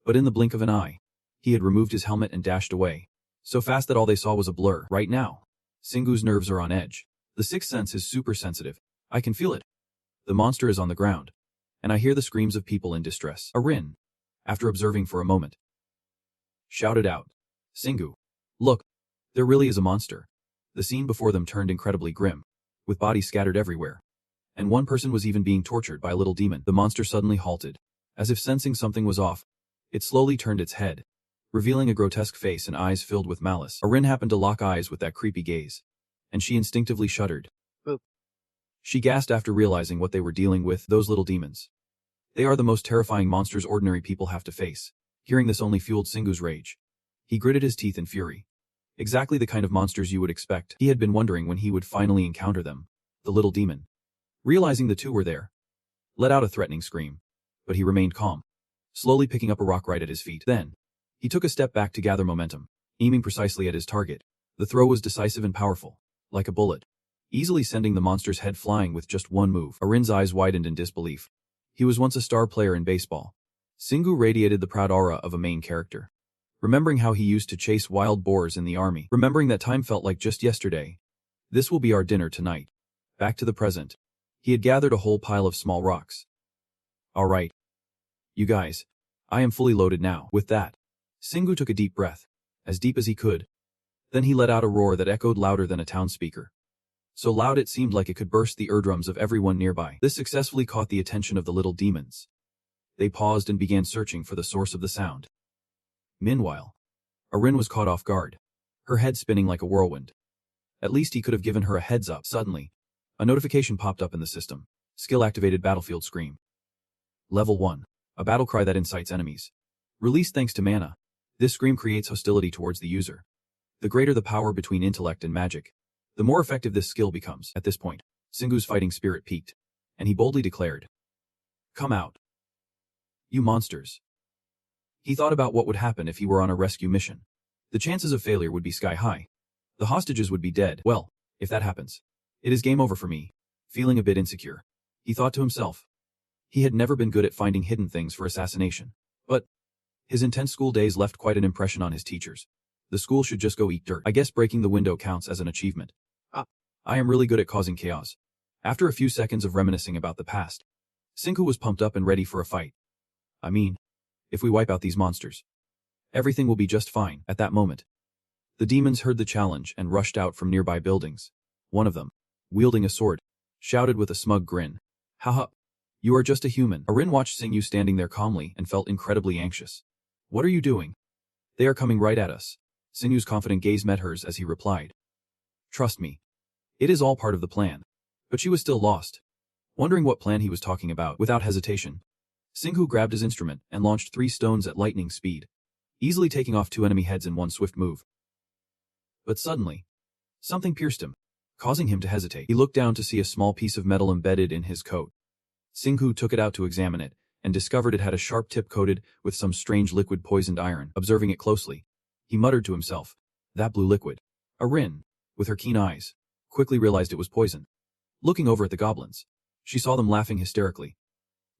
But in the blink of an eye, he had removed his helmet and dashed away, so fast that all they saw was a blur. Right now, Shingu's nerves are on edge. The sixth sense is super sensitive. I can feel it. The monster is on the ground, and I hear the screams of people in distress. Arin, after observing for a moment, shouted out, Shingu, look, there really is a monster. The scene before them turned incredibly grim, with bodies scattered everywhere, and one person was even being tortured by a little demon. The monster suddenly halted, as if sensing something was off. It slowly turned its head, revealing a grotesque face and eyes filled with malice. Arin happened to lock eyes with that creepy gaze, and she instinctively shuddered. She gasped after realizing what they were dealing with, those little demons. They are the most terrifying monsters ordinary people have to face. Hearing this only fueled Shingu's rage. He gritted his teeth in fury. Exactly the kind of monsters you would expect. He had been wondering when he would finally encounter them. The little demon, realizing the two were there, let out a threatening scream, but he remained calm, slowly picking up a rock right at his feet. Then, he took a step back to gather momentum, aiming precisely at his target. The throw was decisive and powerful, like a bullet, easily sending the monster's head flying with just one move. Arin's eyes widened in disbelief. He was once a star player in baseball. Shingu radiated the proud aura of a main character. Remembering how he used to chase wild boars in the army, remembering that time felt like just yesterday. This will be our dinner tonight. Back to the present. He had gathered a whole pile of small rocks. All right. You guys, I am fully loaded now. With that, Shingu took a deep breath, as deep as he could. Then he let out a roar that echoed louder than a town speaker. So loud it seemed like it could burst the eardrums of everyone nearby. This successfully caught the attention of the little demons. They paused and began searching for the source of the sound. Meanwhile, Arin was caught off guard, her head spinning like a whirlwind. At least he could have given her a heads up. Suddenly, a notification popped up in the system. Skill-activated battlefield scream. Level 1. A battle cry that incites enemies. Released thanks to mana. This scream creates hostility towards the user. The greater the power between intellect and magic, the more effective this skill becomes. At this point, Shingu's fighting spirit peaked, and he boldly declared, "Come out. You monsters." He thought about what would happen if he were on a rescue mission. The chances of failure would be sky high. The hostages would be dead. Well, if that happens, it is game over for me. Feeling a bit insecure, he thought to himself. He had never been good at finding hidden things for assassination. But his intense school days left quite an impression on his teachers. The school should just go eat dirt. I guess breaking the window counts as an achievement. I am really good at causing chaos. After a few seconds of reminiscing about the past, Shingu was pumped up and ready for a fight. I mean, if we wipe out these monsters, everything will be just fine. At that moment, the demons heard the challenge and rushed out from nearby buildings. One of them, wielding a sword, shouted with a smug grin, "Haha, you are just a human." Arin watched Shingu standing there calmly and felt incredibly anxious. "What are you doing?" "They are coming right at us." Shingu's confident gaze met hers as he replied, "Trust me. It is all part of the plan." But she was still lost, wondering what plan he was talking about. Without hesitation, Shingu grabbed his instrument and launched 3 stones at lightning speed, easily taking off 2 enemy heads in one swift move. But suddenly, something pierced him, causing him to hesitate. He looked down to see a small piece of metal embedded in his coat. Shingu took it out to examine it, and discovered it had a sharp tip coated with some strange liquid poisoned iron. Observing it closely, he muttered to himself, "That blue liquid." Arin, with her keen eyes, quickly realized it was poison. Looking over at the goblins, she saw them laughing hysterically.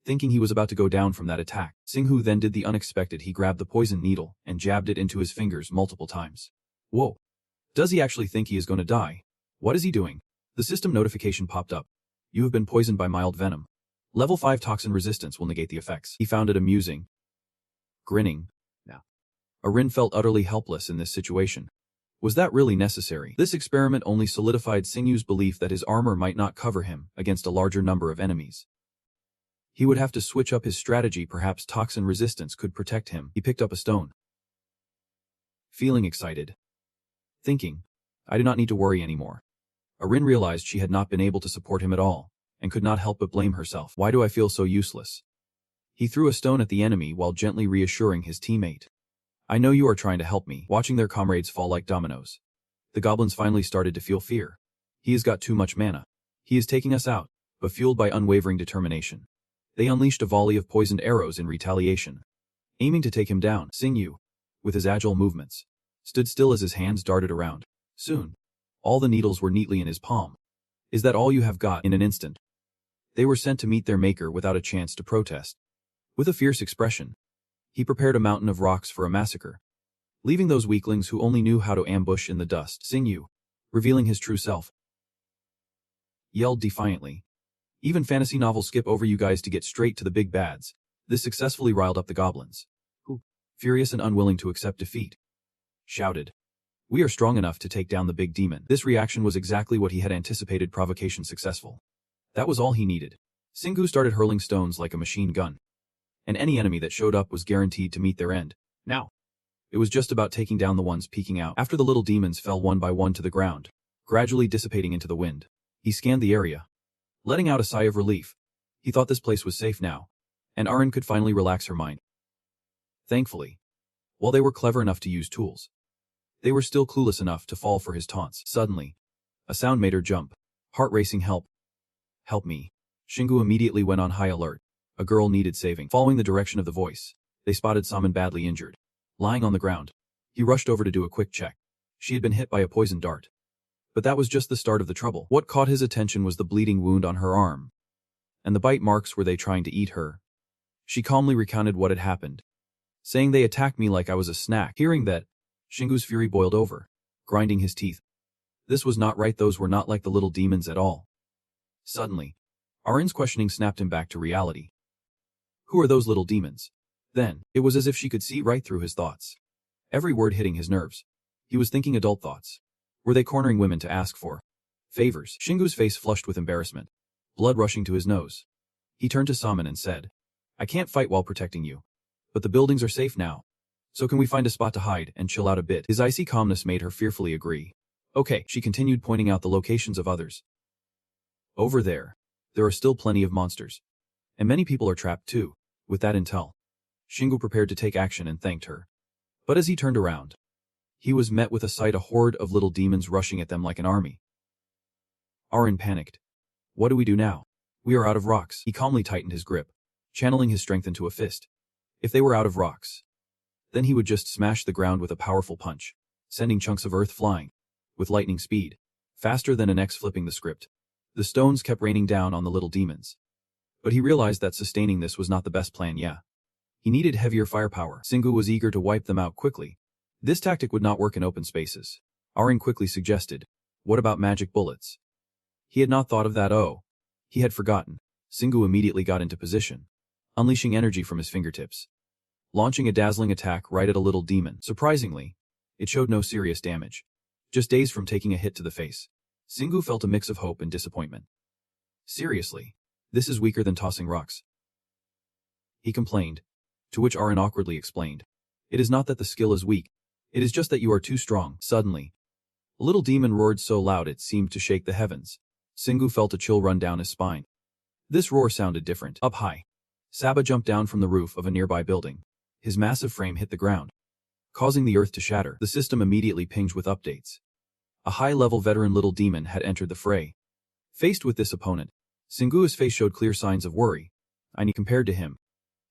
Thinking he was about to go down from that attack, Shingu then did the unexpected. He grabbed the poison needle and jabbed it into his fingers multiple times. Whoa! Does he actually think he is going to die? What is he doing? The system notification popped up. You have been poisoned by mild venom. Level 5 toxin resistance will negate the effects. He found it amusing. Grinning. Arin felt utterly helpless in this situation. Was that really necessary? This experiment only solidified Singyu's belief that his armor might not cover him against a larger number of enemies. He would have to switch up his strategy. Perhaps toxin resistance could protect him. He picked up a stone. Feeling excited. Thinking, I do not need to worry anymore. Arin realized she had not been able to support him at all, and could not help but blame herself. Why do I feel so useless? He threw a stone at the enemy while gently reassuring his teammate. I know you are trying to help me. Watching their comrades fall like dominoes, the goblins finally started to feel fear. He has got too much mana. He is taking us out, but fueled by unwavering determination. They unleashed a volley of poisoned arrows in retaliation, aiming to take him down. Singyu, with his agile movements, stood still as his hands darted around. Soon, all the needles were neatly in his palm. Is that all you have got? In an instant, they were sent to meet their maker without a chance to protest. With a fierce expression, he prepared a mountain of rocks for a massacre, leaving those weaklings who only knew how to ambush in the dust. Singyu, revealing his true self, yelled defiantly. Even fantasy novels skip over you guys to get straight to the big bads. This successfully riled up the goblins, who, furious and unwilling to accept defeat, shouted, we are strong enough to take down the big demon. This reaction was exactly what he had anticipated. Provocation successful. That was all he needed. Singyu started hurling stones like a machine gun, and any enemy that showed up was guaranteed to meet their end. Now, it was just about taking down the ones peeking out. After the little demons fell one by one to the ground, gradually dissipating into the wind, he scanned the area, letting out a sigh of relief. He thought this place was safe now, and Arin could finally relax her mind. Thankfully, while they were clever enough to use tools, they were still clueless enough to fall for his taunts. Suddenly, a sound made her jump, heart racing. Help! Help me! Shingu immediately went on high alert. A girl needed saving. Following the direction of the voice, they spotted Saman badly injured, lying on the ground. He rushed over to do a quick check. She had been hit by a poison dart. But that was just the start of the trouble. What caught his attention was the bleeding wound on her arm, and the bite marks. Were they trying to eat her? She calmly recounted what had happened, saying they attacked me like I was a snack. Hearing that, Shingu's fury boiled over, grinding his teeth. This was not right. Those were not like the little demons at all. Suddenly, Arin's questioning snapped him back to reality. Who are those little demons? Then, it was as if she could see right through his thoughts, every word hitting his nerves. He was thinking adult thoughts. Were they cornering women to ask for favors? Shingu's face flushed with embarrassment, blood rushing to his nose. He turned to Saman and said, I can't fight while protecting you, but the buildings are safe now. So can we find a spot to hide and chill out a bit? His icy calmness made her fearfully agree. Okay, she continued, pointing out the locations of others. Over there are still plenty of monsters, and many people are trapped too. With that intel, Shingu prepared to take action and thanked her. But as he turned around, he was met with a sight: a horde of little demons rushing at them like an army. Arin panicked. What do we do now? We are out of rocks. He calmly tightened his grip, channeling his strength into a fist. If they were out of rocks, then he would just smash the ground with a powerful punch, sending chunks of earth flying, with lightning speed, faster than an X. Flipping the script, the stones kept raining down on the little demons. But he realized that sustaining this was not the best plan. He needed heavier firepower. Shingu was eager to wipe them out quickly. This tactic would not work in open spaces. Arin quickly suggested, what about magic bullets? He had not thought of that. Oh, he had forgotten. Shingu immediately got into position, unleashing energy from his fingertips, launching a dazzling attack right at a little demon. Surprisingly, it showed no serious damage. Just days from taking a hit to the face, Shingu felt a mix of hope and disappointment. Seriously, this is weaker than tossing rocks, he complained, to which Arin awkwardly explained. It is not that the skill is weak, it is just that you are too strong. Suddenly, a little demon roared so loud it seemed to shake the heavens. Shingu felt a chill run down his spine. This roar sounded different. Up high, Saba jumped down from the roof of a nearby building. His massive frame hit the ground, causing the earth to shatter. The system immediately pinged with updates. A high-level veteran little demon had entered the fray. Faced with this opponent, Shingu's face showed clear signs of worry. Compared to him,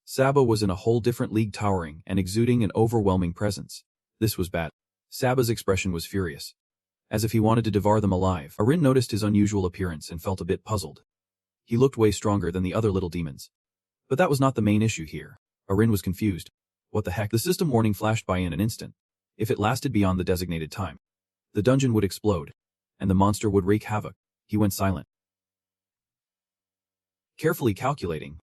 Saba was in a whole different league, towering and exuding an overwhelming presence. This was bad. Saba's expression was furious, as if he wanted to devour them alive. Arin noticed his unusual appearance and felt a bit puzzled. He looked way stronger than the other little demons. But that was not the main issue here. Arin was confused. What the heck? The system warning flashed by in an instant. If it lasted beyond the designated time, the dungeon would explode, and the monster would wreak havoc. He went silent, carefully calculating.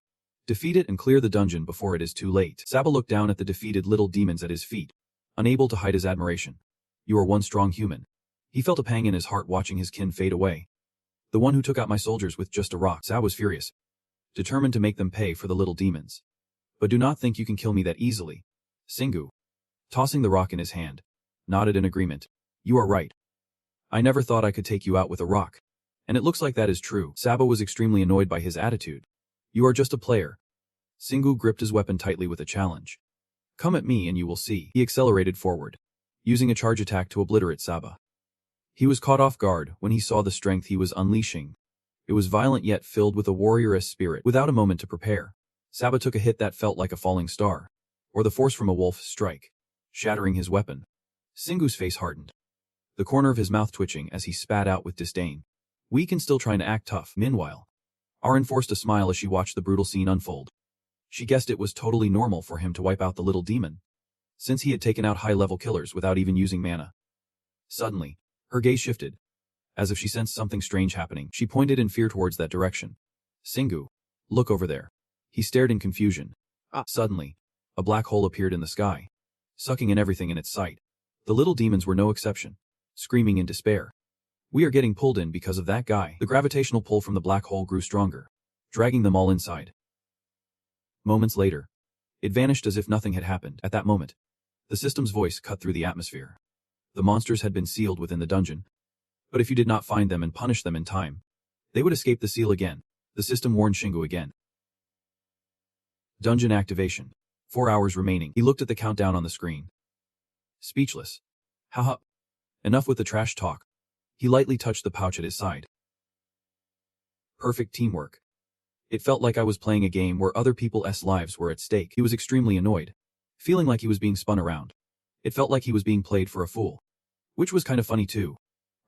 Defeat it and clear the dungeon before it is too late. Saba looked down at the defeated little demons at his feet, unable to hide his admiration. You are one strong human. He felt a pang in his heart watching his kin fade away. The one who took out my soldiers with just a rock. Sao was furious, determined to make them pay for the little demons. But do not think you can kill me that easily. Singu, tossing the rock in his hand, nodded in agreement. You are right. I never thought I could take you out with a rock. And it looks like that is true. Saba was extremely annoyed by his attitude. You are just a player. Singu gripped his weapon tightly with a challenge. Come at me and you will see. He accelerated forward, using a charge attack to obliterate Saba. He was caught off guard when he saw the strength he was unleashing. It was violent yet filled with a warrioress spirit. Without a moment to prepare, Saba took a hit that felt like a falling star, or the force from a wolf's strike, shattering his weapon. Singu's face hardened, the corner of his mouth twitching as he spat out with disdain. Weak and still trying to act tough. Meanwhile, Arin forced a smile as she watched the brutal scene unfold. She guessed it was totally normal for him to wipe out the little demon, since he had taken out high-level killers without even using mana. Suddenly, her gaze shifted. As if she sensed something strange happening, she pointed in fear towards that direction. Singu, look over there. He stared in confusion. Suddenly, a black hole appeared in the sky, sucking in everything in its sight. The little demons were no exception, screaming in despair. We are getting pulled in because of that guy. The gravitational pull from the black hole grew stronger, dragging them all inside. Moments later, it vanished as if nothing had happened. At that moment, the system's voice cut through the atmosphere. The monsters had been sealed within the dungeon, but if you did not find them and punish them in time, they would escape the seal again. The system warned Shingu again. Dungeon activation. 4 hours remaining. He looked at the countdown on the screen, speechless. Haha. Enough with the trash talk. He lightly touched the pouch at his side. Perfect teamwork. It felt like I was playing a game where other people's lives were at stake. He was extremely annoyed, feeling like he was being spun around. It felt like he was being played for a fool, which was kind of funny too.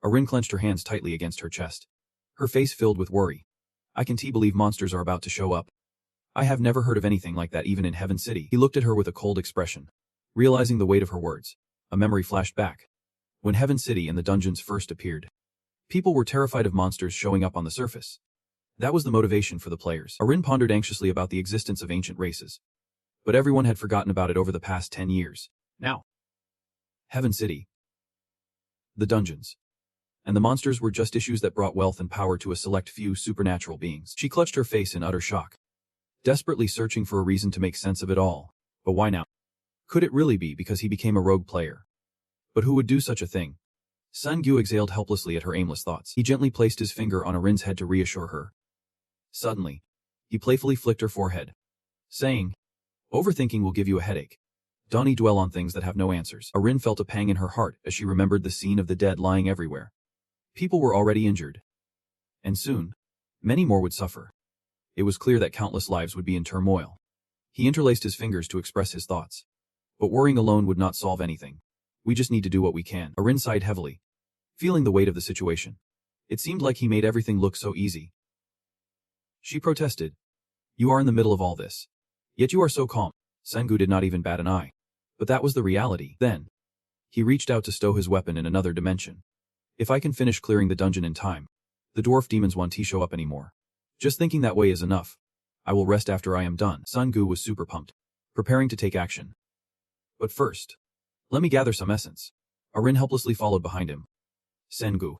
Arin clenched her hands tightly against her chest, her face filled with worry. I can't believe monsters are about to show up. I have never heard of anything like that even in Heaven City. He looked at her with a cold expression, realizing the weight of her words. A memory flashed back. When Heaven City and the dungeons first appeared, people were terrified of monsters showing up on the surface. That was the motivation for the players. Arin pondered anxiously about the existence of ancient races, but everyone had forgotten about it over the past 10 years. Now, Heaven City, the dungeons, and the monsters were just issues that brought wealth and power to a select few supernatural beings. She clutched her face in utter shock, desperately searching for a reason to make sense of it all. But why now? Could it really be because he became a rogue player? But who would do such a thing? Sun Gu exhaled helplessly at her aimless thoughts. He gently placed his finger on Arin's head to reassure her. Suddenly, he playfully flicked her forehead, saying, overthinking will give you a headache. Don't dwell on things that have no answers. Arin felt a pang in her heart as she remembered the scene of the dead lying everywhere. People were already injured, and soon, many more would suffer. It was clear that countless lives would be in turmoil. He interlaced his fingers to express his thoughts. But worrying alone would not solve anything. We just need to do what we can. Arin sighed heavily, feeling the weight of the situation. It seemed like he made everything look so easy. She protested. You are in the middle of all this, yet you are so calm. Sengu did not even bat an eye. But that was the reality. Then, he reached out to stow his weapon in another dimension. If I can finish clearing the dungeon in time, the dwarf demons won't show up anymore. Just thinking that way is enough. I will rest after I am done. Sengu was super pumped, preparing to take action. But first, let me gather some essence. Arin helplessly followed behind him. Sengu,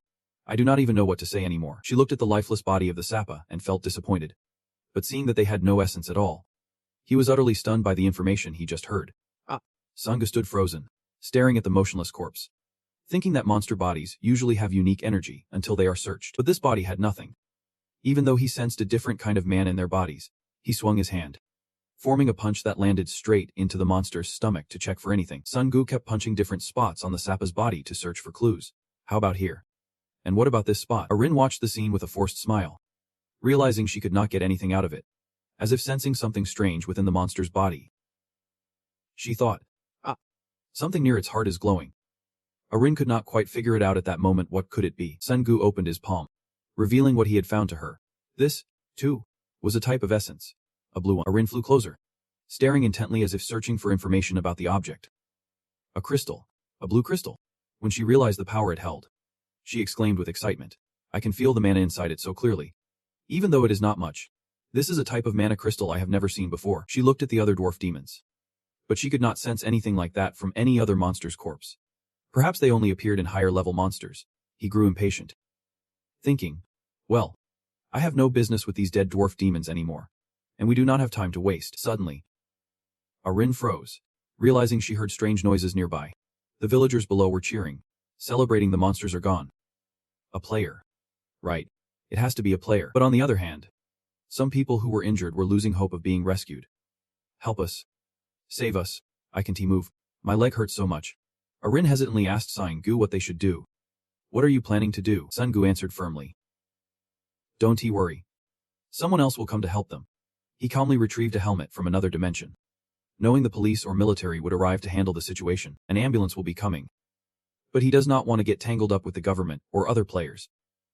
I do not even know what to say anymore. She looked at the lifeless body of the Sapa and felt disappointed. But seeing that they had no essence at all, he was utterly stunned by the information he just heard. Sengu stood frozen, staring at the motionless corpse, thinking that monster bodies usually have unique energy until they are searched. But this body had nothing. Even though he sensed a different kind of man in their bodies, he swung his hand, forming a punch that landed straight into the monster's stomach to check for anything. Sengu kept punching different spots on the Sapa's body to search for clues. How about here? And what about this spot? Arin watched the scene with a forced smile, realizing she could not get anything out of it, as if sensing something strange within the monster's body. She thought, something near its heart is glowing. Arin could not quite figure it out at that moment. What could it be? Sengu opened his palm, revealing what he had found to her. This, too, was a type of essence. A blue one. Arin flew closer, staring intently as if searching for information about the object. A crystal. A blue crystal. When she realized the power it held, she exclaimed with excitement. I can feel the mana inside it so clearly. Even though it is not much, this is a type of mana crystal I have never seen before. She looked at the other dwarf demons, But she could not sense anything like that from any other monster's corpse. Perhaps they only appeared in higher-level monsters. He grew impatient, thinking, well, I have no business with these dead dwarf demons anymore, and we do not have time to waste. Suddenly, Arin froze, realizing she heard strange noises nearby. The villagers below were cheering, celebrating the monsters are gone. A player. Right. It has to be a player. But on the other hand, some people who were injured were losing hope of being rescued. Help us. Save us. I can't move. My leg hurts so much. Arin hesitantly asked Gu what they should do. What are you planning to do? Gu answered firmly. Don't worry. Someone else will come to help them. He calmly retrieved a helmet from another dimension. Knowing the police or military would arrive to handle the situation, an ambulance will be coming. But he does not want to get tangled up with the government or other players.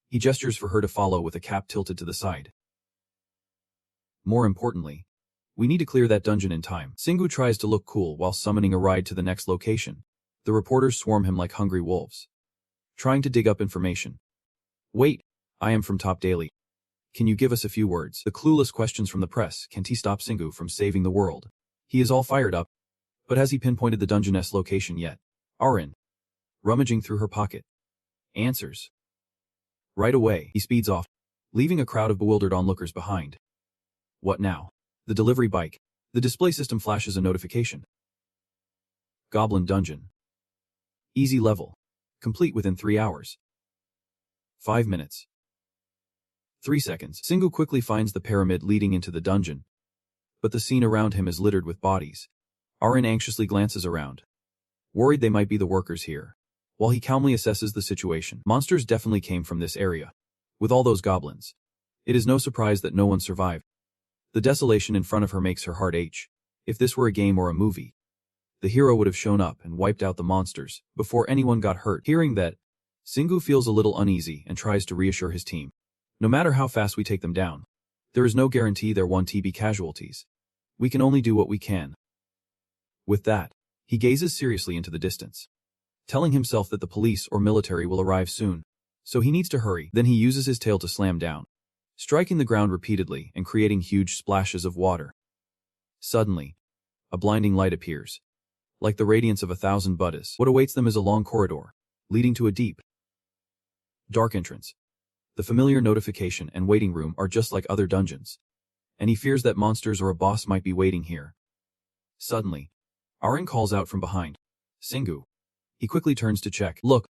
He gestures for her to follow with a cap tilted to the side. More importantly, we need to clear that dungeon in time. Gu tries to look cool while summoning a ride to the next location. The reporters swarm him like hungry wolves, trying to dig up information. Wait, I am from Top Daily. Can you give us a few words? The clueless questions from the press can't stop Gu from saving the world. He is all fired up, but has he pinpointed the dungeon's location yet? Arin, rummaging through her pocket, answers. Right away, he speeds off, leaving a crowd of bewildered onlookers behind. What now? The delivery bike. The display system flashes a notification. Goblin Dungeon. Easy level. Complete within 3 hours. 5 minutes. 3 seconds. Gu quickly finds the pyramid leading into the dungeon, but the scene around him is littered with bodies. Arin anxiously glances around, worried they might be the workers here. While he calmly assesses the situation, monsters definitely came from this area. With all those goblins, it is no surprise that no one survived. The desolation in front of her makes her heart ache. If this were a game or a movie, the hero would have shown up and wiped out the monsters before anyone got hurt. Hearing that, Gu feels a little uneasy and tries to reassure his team. No matter how fast we take them down, there is no guarantee there won't be casualties. We can only do what we can. With that, he gazes seriously into the distance, telling himself that the police or military will arrive soon, so he needs to hurry. Then he uses his tail to slam down, striking the ground repeatedly and creating huge splashes of water. Suddenly, a blinding light appears, like the radiance of 1,000 Buddhas. What awaits them is a long corridor, leading to a deep, dark entrance. The familiar notification and waiting room are just like other dungeons, and he fears that monsters or a boss might be waiting here. Suddenly, Arin calls out from behind. Gu. He quickly turns to check. Look.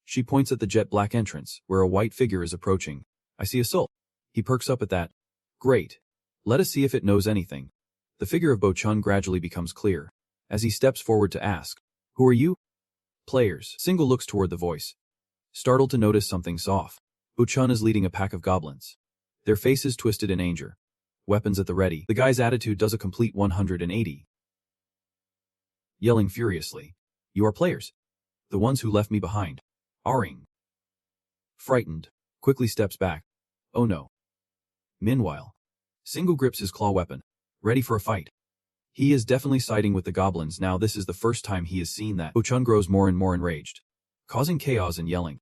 She points at the jet black entrance, where a white figure is approaching. I see a soul. He perks up at that. Great. Let us see if it knows anything. The figure of Bo-chun gradually becomes clear, as he steps forward to ask, Who are you? Players. Gu looks toward the voice, startled to notice something soft. Bo-chun is leading a pack of goblins, their faces twisted in anger, weapons at the ready. The guy's attitude does a complete 180. Yelling furiously, You are players. The ones who left me behind. Arin, frightened, quickly steps back. Oh no. Meanwhile, Gu grips his claw weapon, ready for a fight. He is definitely siding with the goblins now. This is the first time he has seen that. Bo-chun grows more and more enraged, causing chaos and yelling.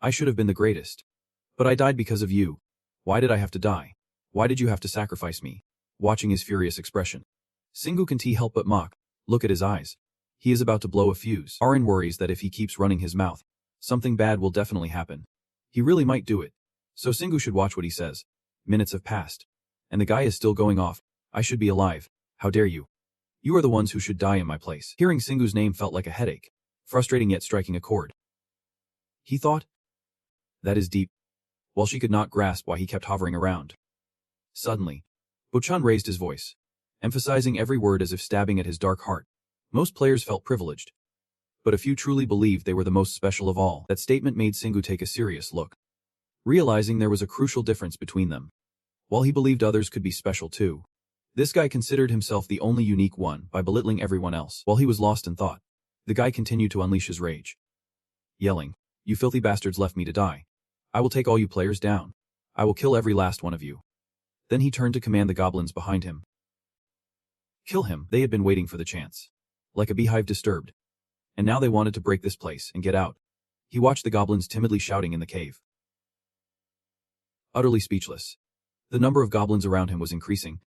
I should have been the greatest. But I died because of you. Why did I have to die? Why did you have to sacrifice me? Watching his furious expression, Gu can't help but mock. Look at his eyes. He is about to blow a fuse. Arin worries that if he keeps running his mouth, something bad will definitely happen. He really might do it. So Gu should watch what he says. Minutes have passed, and the guy is still going off. I should be alive. How dare you? You are the ones who should die in my place. Hearing Gu's name felt like a headache, frustrating yet striking a chord. He thought, that is deep. While she could not grasp why he kept hovering around. Suddenly, Bo-chun raised his voice, emphasizing every word as if stabbing at his dark heart. Most players felt privileged, but a few truly believed they were the most special of all. That statement made Gu take a serious look, realizing there was a crucial difference between them. While he believed others could be special too, this guy considered himself the only unique one by belittling everyone else. While he was lost in thought, the guy continued to unleash his rage, yelling, You filthy bastards left me to die. I will take all you players down. I will kill every last one of you. Then he turned to command the goblins behind him. Kill him. They had been waiting for the chance, like a beehive disturbed, and now they wanted to break this place and get out. He watched the goblins timidly shouting in the cave. Utterly speechless, the number of goblins around him was increasing,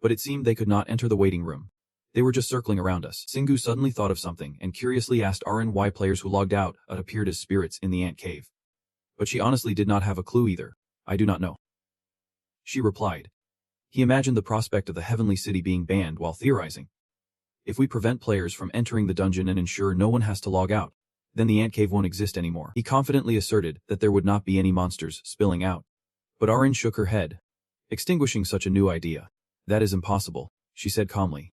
but it seemed they could not enter the waiting room. They were just circling around us. Singu suddenly thought of something and curiously asked Arin why players who logged out appeared as spirits in the ant cave. But she honestly did not have a clue either. I do not know, she replied. He imagined the prospect of the heavenly city being banned while theorizing. If we prevent players from entering the dungeon and ensure no one has to log out, then the ant cave won't exist anymore. He confidently asserted that there would not be any monsters spilling out. But Arin shook her head, extinguishing such a new idea. That is impossible, she said calmly,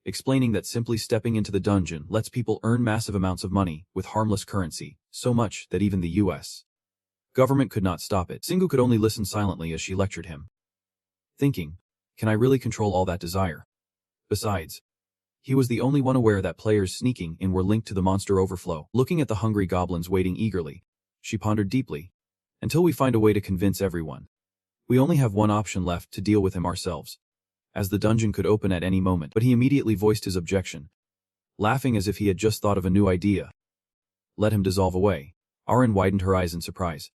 explaining that simply stepping into the dungeon lets people earn massive amounts of money with harmless currency, so much that even the US government could not stop it. Singu could only listen silently as she lectured him, thinking, can I really control all that desire? Besides, he was the only one aware that players sneaking in were linked to the monster overflow. Looking at the hungry goblins waiting eagerly, she pondered deeply. Until we find a way to convince everyone, we only have one option left: to deal with him ourselves, as the dungeon could open at any moment. But he immediately voiced his objection, laughing as if he had just thought of a new idea. Let him dissolve away. Arin widened her eyes in surprise.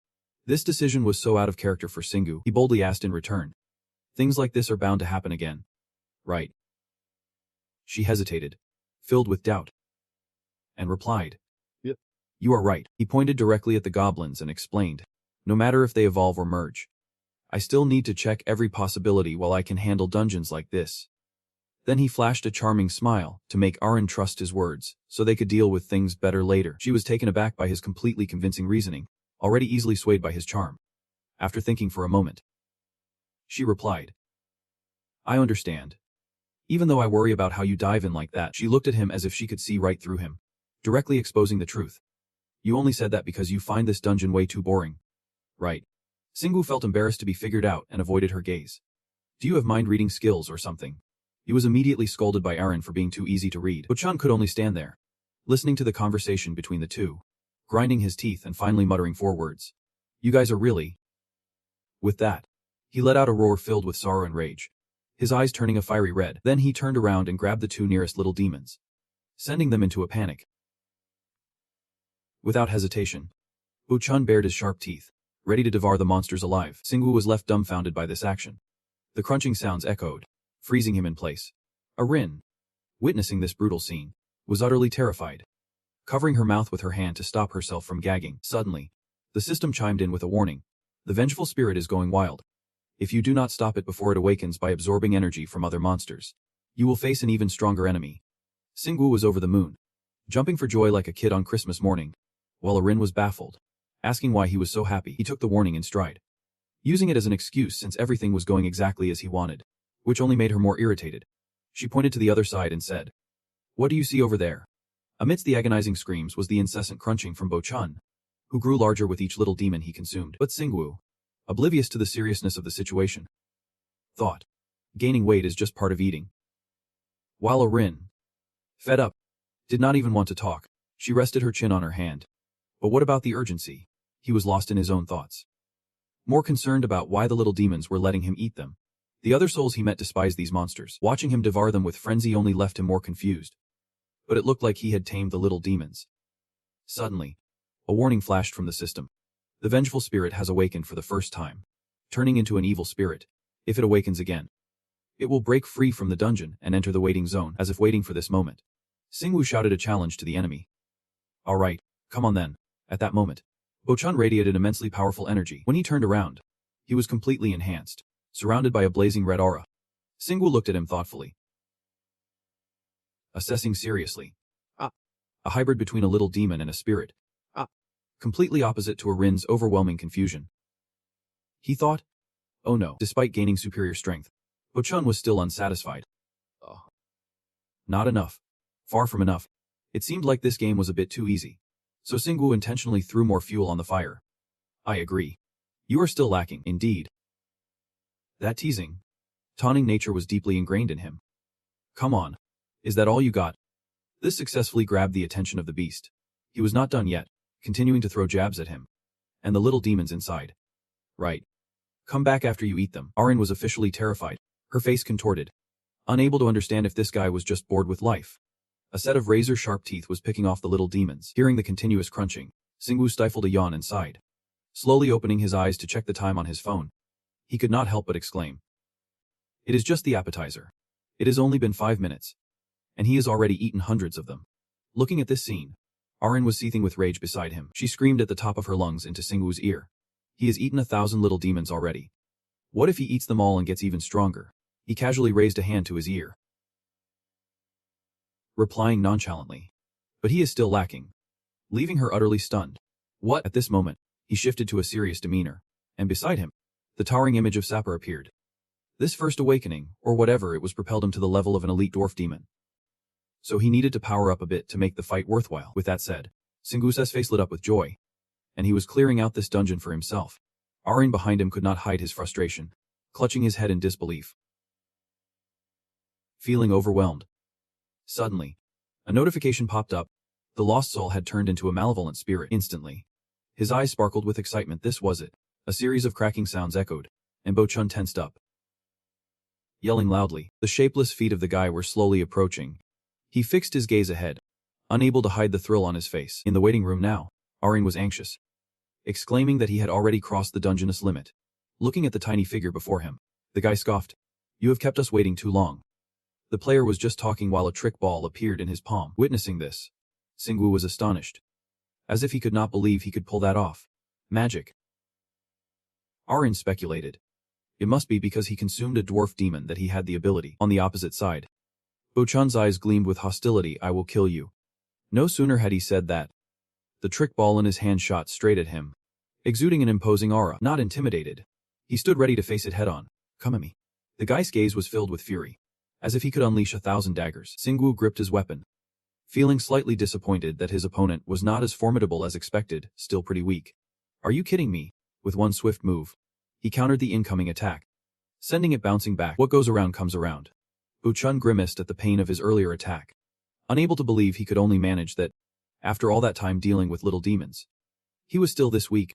This decision was so out of character for Singu, he boldly asked in return. Things like this are bound to happen again, right? She hesitated, filled with doubt, and replied, Yep. You are right. He pointed directly at the goblins and explained, no matter if they evolve or merge, I still need to check every possibility while I can handle dungeons like this. Then he flashed a charming smile to make Arin trust his words, so they could deal with things better later. She was taken aback by his completely convincing reasoning, already easily swayed by his charm. After thinking for a moment, she replied, I understand. Even though I worry about how you dive in like that. She looked at him as if she could see right through him, directly exposing the truth. You only said that because you find this dungeon way too boring, right? Singu felt embarrassed to be figured out and avoided her gaze. Do you have mind-reading skills or something? He was immediately scolded by Arin for being too easy to read. Ho-chan could only stand there, listening to the conversation between the two, grinding his teeth and finally muttering 4 words. You guys are really... With that, he let out a roar filled with sorrow and rage, his eyes turning a fiery red. Then he turned around and grabbed the 2 nearest little demons, sending them into a panic. Without hesitation, Ho-chan bared his sharp teeth, ready to devour the monsters alive. Singu was left dumbfounded by this action. The crunching sounds echoed, freezing him in place. Arin, witnessing this brutal scene, was utterly terrified, covering her mouth with her hand to stop herself from gagging. Suddenly, the system chimed in with a warning. The vengeful spirit is going wild. If you do not stop it before it awakens by absorbing energy from other monsters, you will face an even stronger enemy. Singu was over the moon, jumping for joy like a kid on Christmas morning, while Arin was baffled, asking why he was so happy. He took the warning in stride, using it as an excuse since everything was going exactly as he wanted, which only made her more irritated. She pointed to the other side and said, What do you see over there? Amidst the agonizing screams was the incessant crunching from Ho-chan, who grew larger with each little demon he consumed. But Singu, oblivious to the seriousness of the situation, thought, gaining weight is just part of eating. While Arin, fed up, did not even want to talk, she rested her chin on her hand. But what about the urgency? He was lost in his own thoughts, more concerned about why the little demons were letting him eat them. The other souls he met despised these monsters. Watching him devour them with frenzy only left him more confused. But it looked like he had tamed the little demons. Suddenly, a warning flashed from the system. The vengeful spirit has awakened for the first time, turning into an evil spirit. If it awakens again, it will break free from the dungeon and enter the waiting zone. As if waiting for this moment, Singu shouted a challenge to the enemy. All right, come on then. At that moment, Ho-chan radiated immensely powerful energy. When he turned around, he was completely enhanced, surrounded by a blazing red aura. Singu looked at him thoughtfully, assessing seriously. A hybrid between a little demon and a spirit. Completely opposite to Arin's overwhelming confusion. He thought, oh no. Despite gaining superior strength, Ho-chan was still unsatisfied. Not enough. Far from enough. It seemed like this game was a bit too easy. So Singu intentionally threw more fuel on the fire. I agree. You are still lacking, indeed. That teasing, taunting nature was deeply ingrained in him. Come on. Is that all you got? This successfully grabbed the attention of the beast. He was not done yet, continuing to throw jabs at him. And the little demons inside. Right. Come back after you eat them. Arin was officially terrified, her face contorted, unable to understand if this guy was just bored with life. A set of razor-sharp teeth was picking off the little demons. Hearing the continuous crunching, Singu stifled a yawn and sighed, slowly opening his eyes to check the time on his phone. He could not help but exclaim. It is just the appetizer. It has only been 5 minutes. and he has already eaten hundreds of them. Looking at this scene, Arin was seething with rage beside him. She screamed at the top of her lungs into Singwoo's ear. He has eaten 1,000 little demons already. What if he eats them all and gets even stronger? He casually raised a hand to his ear, replying nonchalantly. But he is still lacking, leaving her utterly stunned. What? At this moment, he shifted to a serious demeanor, and beside him, the towering image of Sapper appeared. This first awakening, or whatever it was, propelled him to the level of an elite dwarf demon. So he needed to power up a bit to make the fight worthwhile. With that said, Singwoo's face lit up with joy, and he was clearing out this dungeon for himself. Arin behind him could not hide his frustration, clutching his head in disbelief, feeling overwhelmed. Suddenly, a notification popped up. The lost soul had turned into a malevolent spirit instantly. His eyes sparkled with excitement. This was it. A series of cracking sounds echoed, and Bo-chun tensed up, yelling loudly. The shapeless feet of the guy were slowly approaching. He fixed his gaze ahead, unable to hide the thrill on his face. In the waiting room now, Arin was anxious, exclaiming that he had already crossed the dungeonous limit. Looking at the tiny figure before him, the guy scoffed. You have kept us waiting too long. The player was just talking while a trick ball appeared in his palm. Witnessing this, Singwoo was astonished, as if he could not believe he could pull that off. Magic. Arin speculated. It must be because he consumed a dwarf demon that he had the ability. On the opposite side, Bo-chun's eyes gleamed with hostility. I will kill you. No sooner had he said that, the trick ball in his hand shot straight at him, exuding an imposing aura. Not intimidated, he stood ready to face it head-on. Come at me. The guy's gaze was filled with fury, as if he could unleash 1,000 daggers. Singwoo gripped his weapon, feeling slightly disappointed that his opponent was not as formidable as expected, still pretty weak. Are you kidding me? With one swift move, he countered the incoming attack, sending it bouncing back. What goes around comes around. Bo-chun grimaced at the pain of his earlier attack, unable to believe he could only manage that. After all that time dealing with little demons, he was still this weak.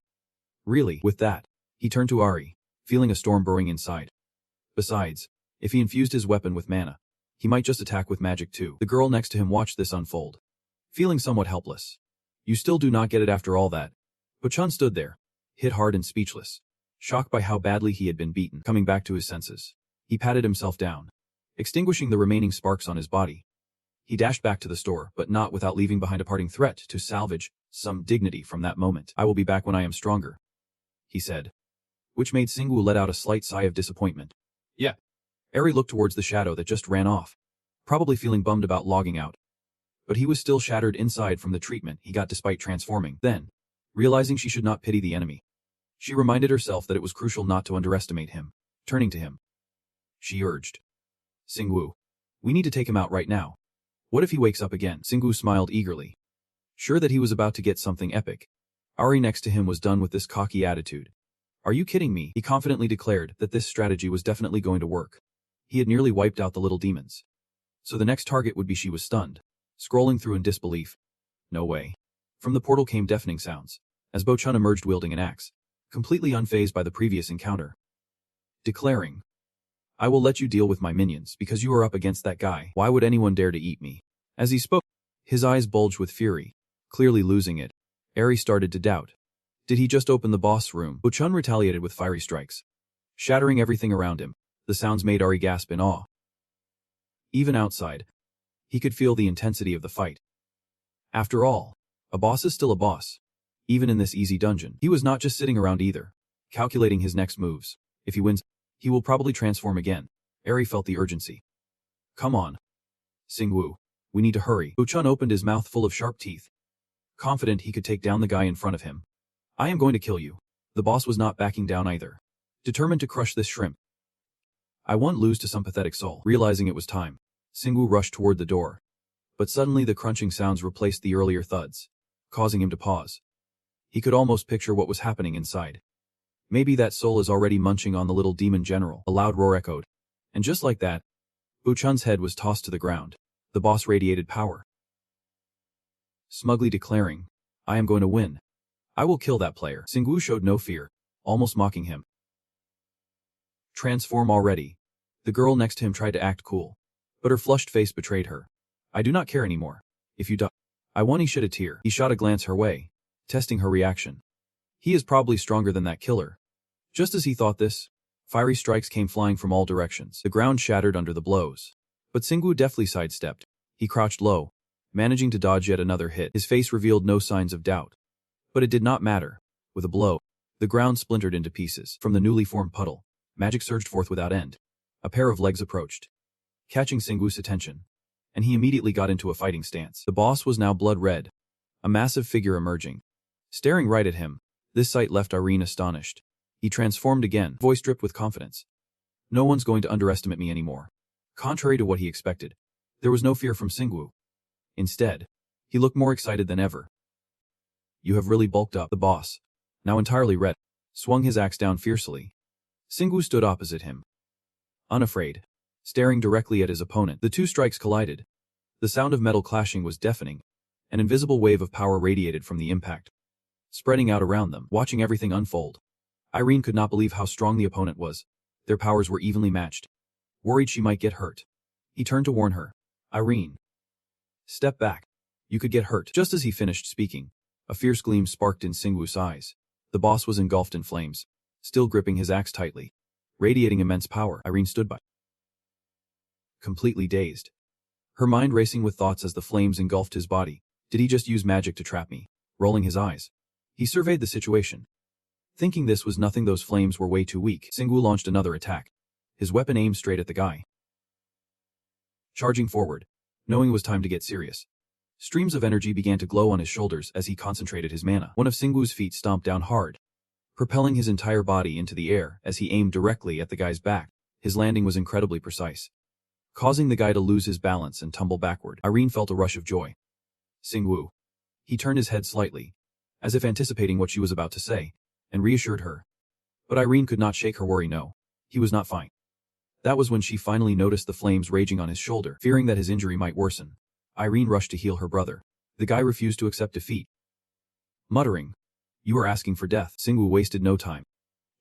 Really? With that, he turned to Ari, feeling a storm brewing inside. Besides, if he infused his weapon with mana, he might just attack with magic too. The girl next to him watched this unfold, feeling somewhat helpless. You still do not get it after all that? Bo-chun stood there, hit hard and speechless, shocked by how badly he had been beaten. Coming back to his senses, he patted himself down, extinguishing the remaining sparks on his body. He dashed back to the store, but not without leaving behind a parting threat to salvage some dignity from that moment. I will be back when I am stronger, he said, which made Singwoo let out a slight sigh of disappointment. Yeah. Eri looked towards the shadow that just ran off, probably feeling bummed about logging out. But he was still shattered inside from the treatment he got despite transforming. Then, realizing she should not pity the enemy, she reminded herself that it was crucial not to underestimate him. Turning to him, she urged, Singwoo, we need to take him out right now. What if he wakes up again? Singwoo smiled eagerly, sure that he was about to get something epic. Ari next to him was done with this cocky attitude. Are you kidding me? He confidently declared that this strategy was definitely going to work. He had nearly wiped out the little demons, so the next target would be. She was stunned, scrolling through in disbelief. No way. From the portal came deafening sounds, as Bo-chun emerged wielding an axe, completely unfazed by the previous encounter, declaring, I will let you deal with my minions because you are up against that guy. Why would anyone dare to eat me? As he spoke, his eyes bulged with fury, clearly losing it. Eri started to doubt. Did he just open the boss room? Bo-chun retaliated with fiery strikes, shattering everything around him. The sounds made Ari gasp in awe. Even outside, he could feel the intensity of the fight. After all, a boss is still a boss, even in this easy dungeon. He was not just sitting around either, calculating his next moves. If he wins, he will probably transform again. Eri felt the urgency. Come on, Singwoo, we need to hurry. Bo-chun opened his mouth full of sharp teeth, confident he could take down the guy in front of him. I am going to kill you. The boss was not backing down either, determined to crush this shrimp. I won't lose to some pathetic soul. Realizing it was time, Singwoo rushed toward the door. But suddenly the crunching sounds replaced the earlier thuds, causing him to pause. He could almost picture what was happening inside. Maybe that soul is already munching on the little demon general. A loud roar echoed. And just like that, Bo-chun's head was tossed to the ground. The boss radiated power, smugly declaring, I am going to win. I will kill that player. Singwoo showed no fear, almost mocking him. Transform already. The girl next to him tried to act cool, but her flushed face betrayed her. I do not care anymore. If you die, I won't shed a tear. He shot a glance her way, testing her reaction. He is probably stronger than that killer. Just as he thought this, fiery strikes came flying from all directions. The ground shattered under the blows, but Singwoo deftly sidestepped, He crouched low, managing to dodge yet another hit. His face revealed no signs of doubt. But it did not matter. With a blow, the ground splintered into pieces. From the newly formed puddle, magic surged forth without end. A pair of legs approached, catching Singwoo's attention, and he immediately got into a fighting stance. The boss was now blood red, a massive figure emerging, staring right at him. This sight left Irene astonished. He transformed again, voice dripped with confidence. No one's going to underestimate me anymore. Contrary to what he expected, there was no fear from Singwoo. Instead, he looked more excited than ever. You have really bulked up. The boss, now entirely red, swung his axe down fiercely. Singwoo stood opposite him, unafraid, staring directly at his opponent. The two strikes collided. The sound of metal clashing was deafening. An invisible wave of power radiated from the impact, spreading out around them. Watching everything unfold, Irene could not believe how strong the opponent was. Their powers were evenly matched. Worried she might get hurt, he turned to warn her. Irene, step back. You could get hurt. Just as he finished speaking, a fierce gleam sparked in Singwoo's eyes. The boss was engulfed in flames, still gripping his axe tightly, radiating immense power. Irene stood by, completely dazed, her mind racing with thoughts as the flames engulfed his body. Did he just use magic to trap me? Rolling his eyes, he surveyed the situation. Thinking this was nothing, those flames were way too weak, Singwoo launched another attack, his weapon aimed straight at the guy. Charging forward, knowing it was time to get serious, streams of energy began to glow on his shoulders as he concentrated his mana. One of Singwoo's feet stomped down hard, propelling his entire body into the air as he aimed directly at the guy's back. His landing was incredibly precise, causing the guy to lose his balance and tumble backward. Irene felt a rush of joy. Singwoo. He turned his head slightly, as if anticipating what she was about to say, and reassured her. But Irene could not shake her worry. No, he was not fine. That was when she finally noticed the flames raging on his shoulder. Fearing that his injury might worsen, Irene rushed to heal her brother. The guy refused to accept defeat, muttering, "You are asking for death." Singwoo wasted no time,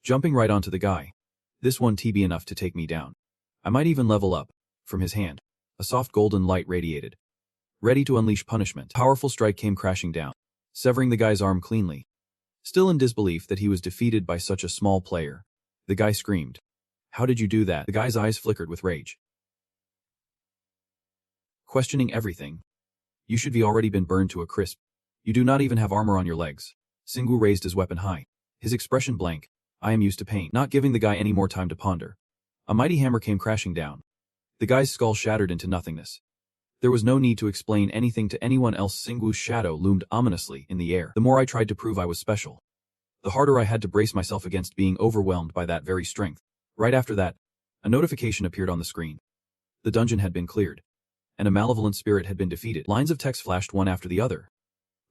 jumping right onto the guy. "This one be enough to take me down. I might even level up." From his hand, a soft golden light radiated, ready to unleash punishment. Powerful strike came crashing down, severing the guy's arm cleanly. Still in disbelief that he was defeated by such a small player, the guy screamed, "How did you do that?" The guy's eyes flickered with rage, questioning everything. "You should be already been burned to a crisp. You do not even have armor on your legs." Singwoo raised his weapon high, his expression blank. "I am used to pain." Not giving the guy any more time to ponder, a mighty hammer came crashing down. The guy's skull shattered into nothingness. There was no need to explain anything to anyone else. Singwoo's shadow loomed ominously in the air. The more I tried to prove I was special, the harder I had to brace myself against being overwhelmed by that very strength. Right after that, a notification appeared on the screen. The dungeon had been cleared, and a malevolent spirit had been defeated. Lines of text flashed one after the other,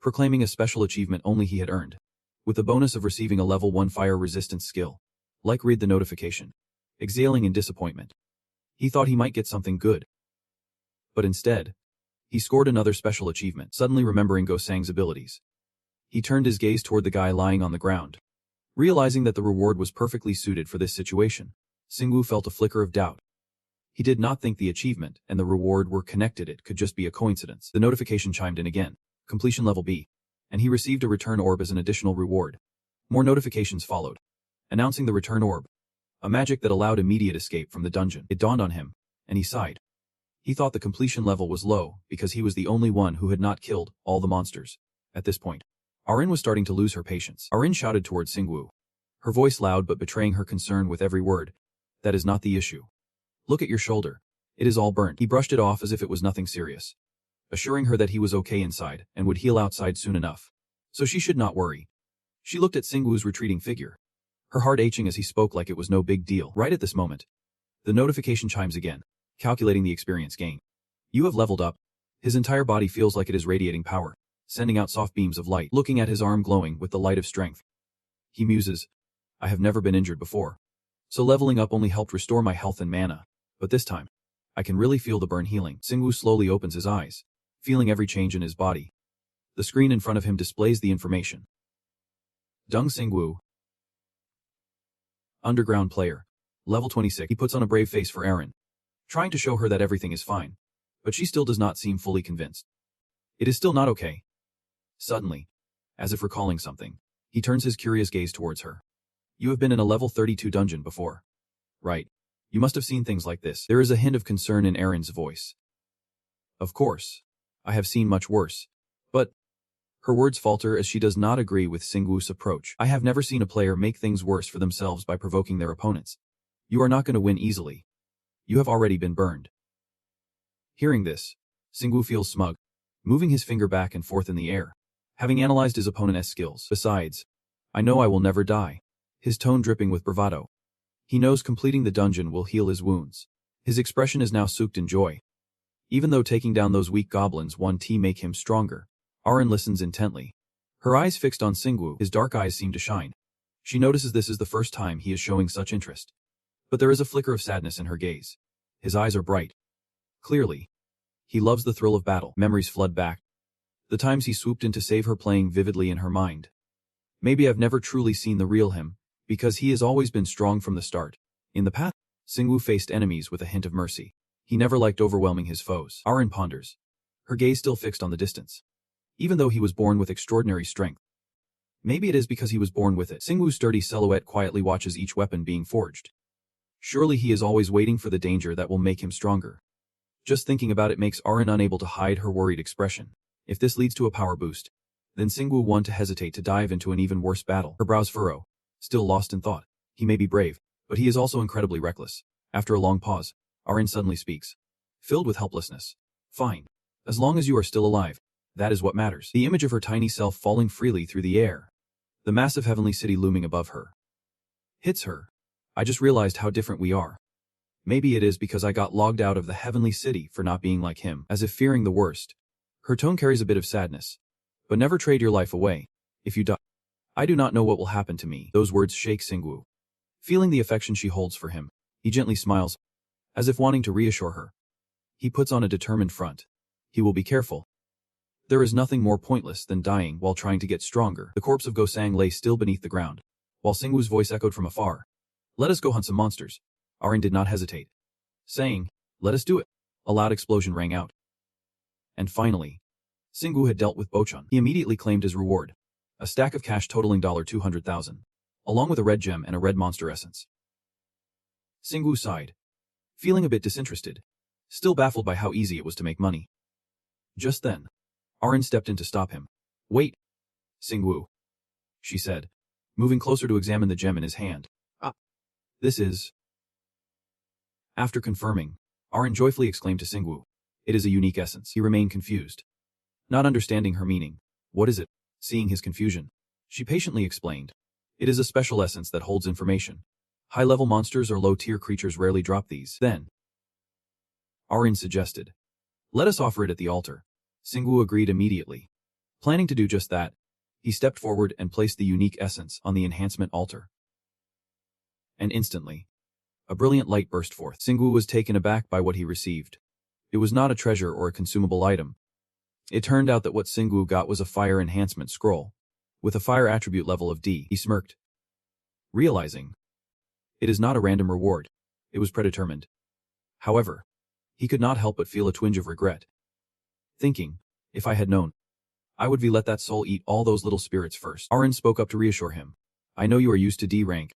proclaiming a special achievement only he had earned, with the bonus of receiving a level 1 fire resistance skill. Like read the notification, exhaling in disappointment. He thought he might get something good, but instead, he scored another special achievement. Suddenly remembering Go-Sang's abilities, he turned his gaze toward the guy lying on the ground. Realizing that the reward was perfectly suited for this situation, Singwoo felt a flicker of doubt. He did not think the achievement and the reward were connected. It could just be a coincidence. The notification chimed in again. Completion level B. And he received a return orb as an additional reward. More notifications followed, announcing the return orb, a magic that allowed immediate escape from the dungeon. It dawned on him, and he sighed. He thought the completion level was low because he was the only one who had not killed all the monsters. At this point, Arin was starting to lose her patience. Arin shouted towards Singwoo, her voice loud but betraying her concern with every word. "That is not the issue. Look at your shoulder. It is all burnt." He brushed it off as if it was nothing serious, assuring her that he was okay inside and would heal outside soon enough, so she should not worry. She looked at Singwoo's retreating figure, her heart aching as he spoke like it was no big deal. Right at this moment, the notification chimes again, calculating the experience gain. "You have leveled up." His entire body feels like it is radiating power, sending out soft beams of light. Looking at his arm glowing with the light of strength, he muses, "I have never been injured before, so leveling up only helped restore my health and mana. But this time, I can really feel the burn healing." Singwoo slowly opens his eyes, feeling every change in his body. The screen in front of him displays the information. Dung Singwoo, underground player, level 26. He puts on a brave face for Arin, trying to show her that everything is fine, but she still does not seem fully convinced. It is still not okay. Suddenly, as if recalling something, he turns his curious gaze towards her. "You have been in a level 32 dungeon before, right? You must have seen things like this." There is a hint of concern in Arin's voice. Of course. I have seen much worse. But her words falter as she does not agree with Singwoo's approach. I have never seen a player make things worse for themselves by provoking their opponents. You are not going to win easily. You have already been burned. Hearing this, Singwoo feels smug, moving his finger back and forth in the air, having analyzed his opponent's skills. Besides, I know I will never die. His tone dripping with bravado. He knows completing the dungeon will heal his wounds. His expression is now soaked in joy. Even though taking down those weak goblins won't make him stronger, Arin listens intently. Her eyes fixed on Singwoo, his dark eyes seem to shine. She notices this is the first time he is showing such interest. But there is a flicker of sadness in her gaze. His eyes are bright. Clearly, he loves the thrill of battle. Memories flood back. The times he swooped in to save her playing vividly in her mind. Maybe I've never truly seen the real him, because he has always been strong from the start. In the past, Singwoo faced enemies with a hint of mercy. He never liked overwhelming his foes. Arin ponders, her gaze still fixed on the distance. Even though he was born with extraordinary strength. Maybe it is because he was born with it. Singwoo's sturdy silhouette quietly watches each weapon being forged. Surely he is always waiting for the danger that will make him stronger. Just thinking about it makes Arin unable to hide her worried expression. If this leads to a power boost, then Singwoo won't hesitate to dive into an even worse battle. Her brows furrow, still lost in thought. He may be brave, but he is also incredibly reckless. After a long pause, Arin suddenly speaks, filled with helplessness. Fine. As long as you are still alive, that is what matters. The image of her tiny self falling freely through the air, the massive heavenly city looming above her, hits her. I just realized how different we are. Maybe it is because I got logged out of the heavenly city for not being like him, as if fearing the worst. Her tone carries a bit of sadness. But never trade your life away. If you die, I do not know what will happen to me. Those words shake Singwoo. Feeling the affection she holds for him, he gently smiles, as if wanting to reassure her. He puts on a determined front. He will be careful. There is nothing more pointless than dying while trying to get stronger. The corpse of Gosang lay still beneath the ground, while Singwoo's voice echoed from afar. Let us go hunt some monsters. Arin did not hesitate, saying, let us do it. A loud explosion rang out. And finally, Singwoo had dealt with Bochun. He immediately claimed his reward, a stack of cash totaling $200,000, along with a red gem and a red monster essence. Singwoo sighed, feeling a bit disinterested, still baffled by how easy it was to make money. Just then, Arin stepped in to stop him. Wait, Singwoo, she said, moving closer to examine the gem in his hand. This is... After confirming, Arin joyfully exclaimed to Singwoo, it is a unique essence. He remained confused, not understanding her meaning. What is it? Seeing his confusion, she patiently explained. It is a special essence that holds information. High-level monsters or low-tier creatures rarely drop these. Then, Arin suggested, let us offer it at the altar. Singwoo agreed immediately. Planning to do just that, he stepped forward and placed the unique essence on the enhancement altar. And instantly, a brilliant light burst forth. Singwoo was taken aback by what he received. It was not a treasure or a consumable item. It turned out that what Singwoo got was a fire enhancement scroll, with a fire attribute level of D. He smirked, realizing, it is not a random reward. It was predetermined. However, he could not help but feel a twinge of regret. Thinking, if I had known, I would let that soul eat all those little spirits first. Arin spoke up to reassure him. I know you are used to D rank,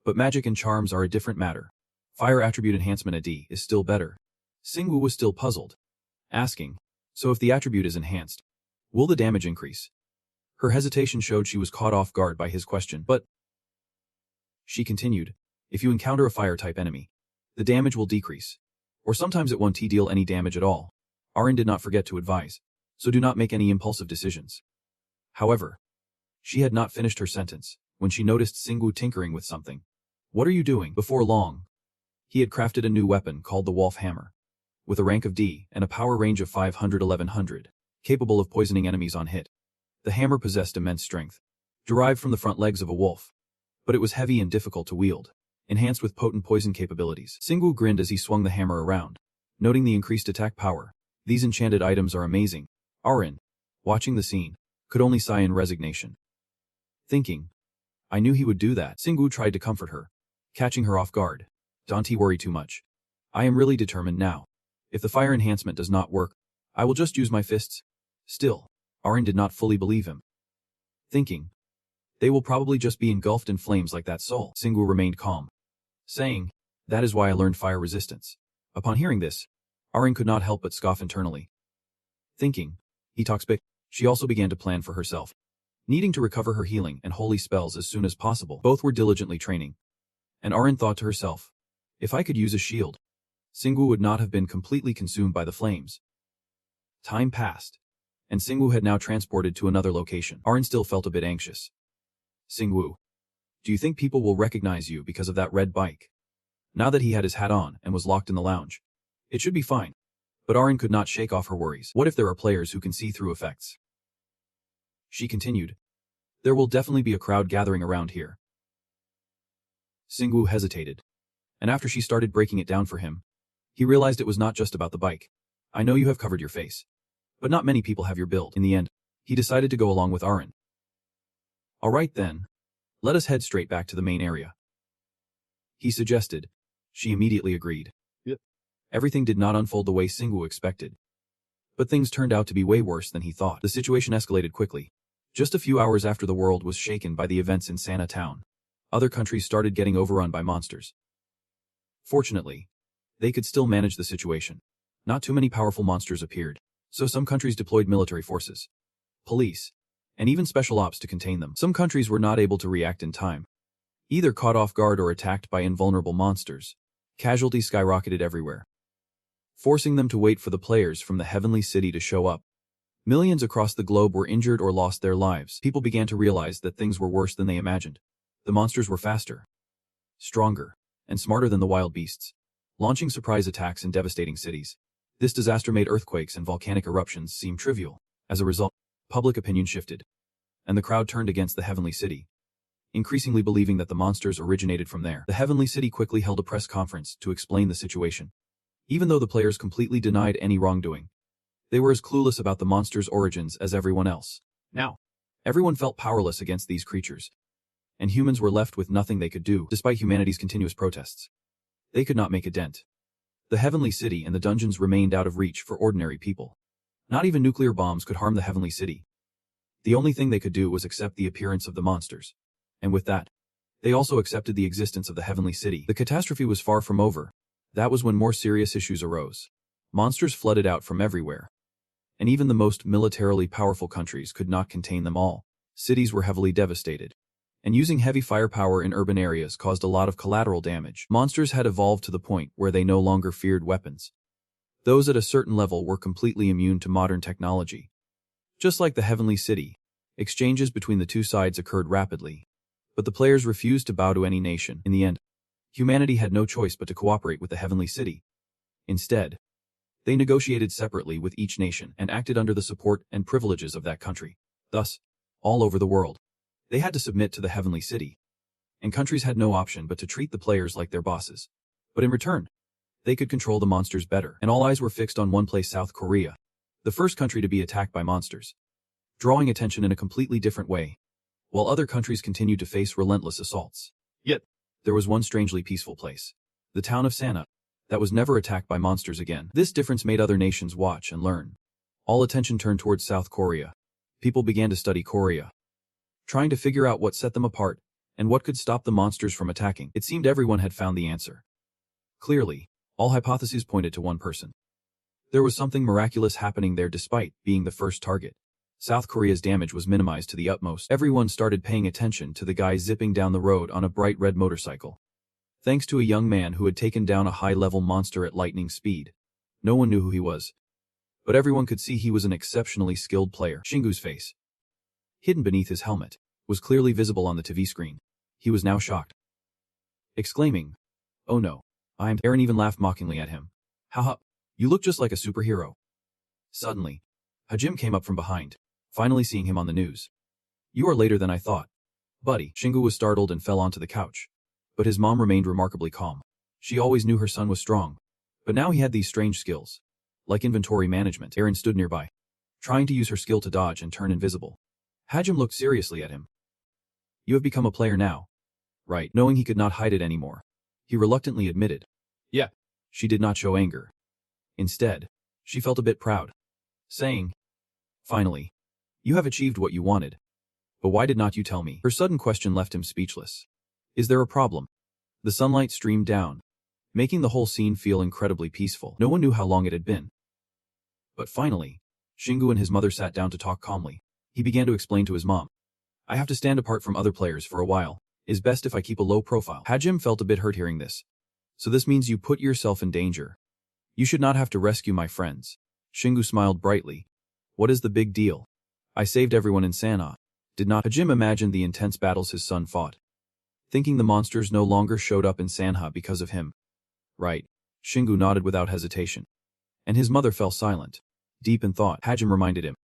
but magic and charms are a different matter. Fire attribute enhancement at D is still better. Singwoo was still puzzled, asking, so if the attribute is enhanced, will the damage increase? Her hesitation showed she was caught off guard by his question, but she continued, if you encounter a fire-type enemy, the damage will decrease, or sometimes it won't deal any damage at all. Arin did not forget to advise, so do not make any impulsive decisions. However, she had not finished her sentence when she noticed Singwoo tinkering with something. What are you doing? Before long, he had crafted a new weapon called the Wolf Hammer, with a rank of D and a power range of 500-1100, capable of poisoning enemies on hit. The hammer possessed immense strength, derived from the front legs of a wolf, but it was heavy and difficult to wield, enhanced with potent poison capabilities. Singwoo grinned as he swung the hammer around, noting the increased attack power. These enchanted items are amazing. Arin, watching the scene, could only sigh in resignation. Thinking, I knew he would do that. Singwoo tried to comfort her, catching her off guard. Don't worry too much. I am really determined now. If the fire enhancement does not work, I will just use my fists. Still, Arin did not fully believe him. Thinking, they will probably just be engulfed in flames like that soul. Singwoo remained calm, saying, that is why I learned fire resistance. Upon hearing this, Arin could not help but scoff internally. Thinking, he talks big. She also began to plan for herself, needing to recover her healing and holy spells as soon as possible. Both were diligently training. And Arin thought to herself, if I could use a shield, Singwu would not have been completely consumed by the flames. Time passed, and Singwu had now transported to another location. Arin still felt a bit anxious. Singwu, do you think people will recognize you because of that red bike? Now that he had his hat on and was locked in the lounge, it should be fine. But Arin could not shake off her worries. What if there are players who can see through effects? She continued, there will definitely be a crowd gathering around here. Singwu hesitated, and after she started breaking it down for him, he realized it was not just about the bike. I know you have covered your face, but not many people have your build. In the end, he decided to go along with Arin. Alright then, let us head straight back to the main area, he suggested. She immediately agreed. Yep. Everything did not unfold the way Singwu expected. But things turned out to be way worse than he thought. The situation escalated quickly. Just a few hours after the world was shaken by the events in Sana Town, other countries started getting overrun by monsters. Fortunately, they could still manage the situation. Not too many powerful monsters appeared, so some countries deployed military forces, police, and even special ops to contain them. Some countries were not able to react in time, either caught off guard or attacked by invulnerable monsters. Casualties skyrocketed everywhere, forcing them to wait for the players from the Heavenly City to show up. Millions across the globe were injured or lost their lives. People began to realize that things were worse than they imagined. The monsters were faster, stronger, and smarter than the wild beasts, launching surprise attacks in devastating cities. This disaster made earthquakes and volcanic eruptions seem trivial. As a result, public opinion shifted, and the crowd turned against the Heavenly City, increasingly believing that the monsters originated from there. The Heavenly City quickly held a press conference to explain the situation. Even though the players completely denied any wrongdoing, they were as clueless about the monsters' origins as everyone else. Now, everyone felt powerless against these creatures, and humans were left with nothing they could do. Despite humanity's continuous protests, they could not make a dent. The Heavenly City and the dungeons remained out of reach for ordinary people. Not even nuclear bombs could harm the Heavenly City. The only thing they could do was accept the appearance of the monsters. And with that, they also accepted the existence of the Heavenly City. The catastrophe was far from over. That was when more serious issues arose. Monsters flooded out from everywhere, and even the most militarily powerful countries could not contain them all. Cities were heavily devastated, and using heavy firepower in urban areas caused a lot of collateral damage. Monsters had evolved to the point where they no longer feared weapons. Those at a certain level were completely immune to modern technology. Just like the Heavenly City, exchanges between the two sides occurred rapidly, but the players refused to bow to any nation. In the end, humanity had no choice but to cooperate with the Heavenly City. Instead, they negotiated separately with each nation and acted under the support and privileges of that country. Thus, all over the world, they had to submit to the Heavenly City, and countries had no option but to treat the players like their bosses. But in return, they could control the monsters better, and all eyes were fixed on one place: South Korea, the first country to be attacked by monsters, drawing attention in a completely different way, while other countries continued to face relentless assaults. Yet, there was one strangely peaceful place, the town of Sana, that was never attacked by monsters again. This difference made other nations watch and learn. All attention turned towards South Korea. People began to study Korea, trying to figure out what set them apart and what could stop the monsters from attacking. It seemed everyone had found the answer. Clearly, all hypotheses pointed to one person. There was something miraculous happening there despite being the first target. South Korea's damage was minimized to the utmost. Everyone started paying attention to the guy zipping down the road on a bright red motorcycle. Thanks to a young man who had taken down a high-level monster at lightning speed. No one knew who he was, but everyone could see he was an exceptionally skilled player. Shingu's face, hidden beneath his helmet, was clearly visible on the TV screen. He was now shocked, exclaiming, "Oh no, I'm..." Eren even laughed mockingly at him. "Haha, you look just like a superhero." Suddenly, Hajim came up from behind, finally seeing him on the news. "You are later than I thought, buddy." Shingu was startled and fell onto the couch, but his mom remained remarkably calm. She always knew her son was strong, but now he had these strange skills, like inventory management. Eren stood nearby, trying to use her skill to dodge and turn invisible. Hajim looked seriously at him. "You have become a player now, right?" Knowing he could not hide it anymore, he reluctantly admitted. "Yeah." She did not show anger. Instead, she felt a bit proud, saying, "Finally, you have achieved what you wanted. But why did not you tell me?" Her sudden question left him speechless. "Is there a problem?" The sunlight streamed down, making the whole scene feel incredibly peaceful. No one knew how long it had been, but finally, Shingu and his mother sat down to talk calmly. He began to explain to his mom. I have to stand apart from other players for a while. It's best if I keep a low profile. Hajim felt a bit hurt hearing this. So this means you put yourself in danger. You should not have to rescue my friends. Shingu smiled brightly. What is the big deal? I saved everyone in Sanha. Did not Hajim imagine the intense battles his son fought? Thinking the monsters no longer showed up in Sanha because of him. Right. Shingu nodded without hesitation. And his mother fell silent. Deep in thought, Hajim reminded him.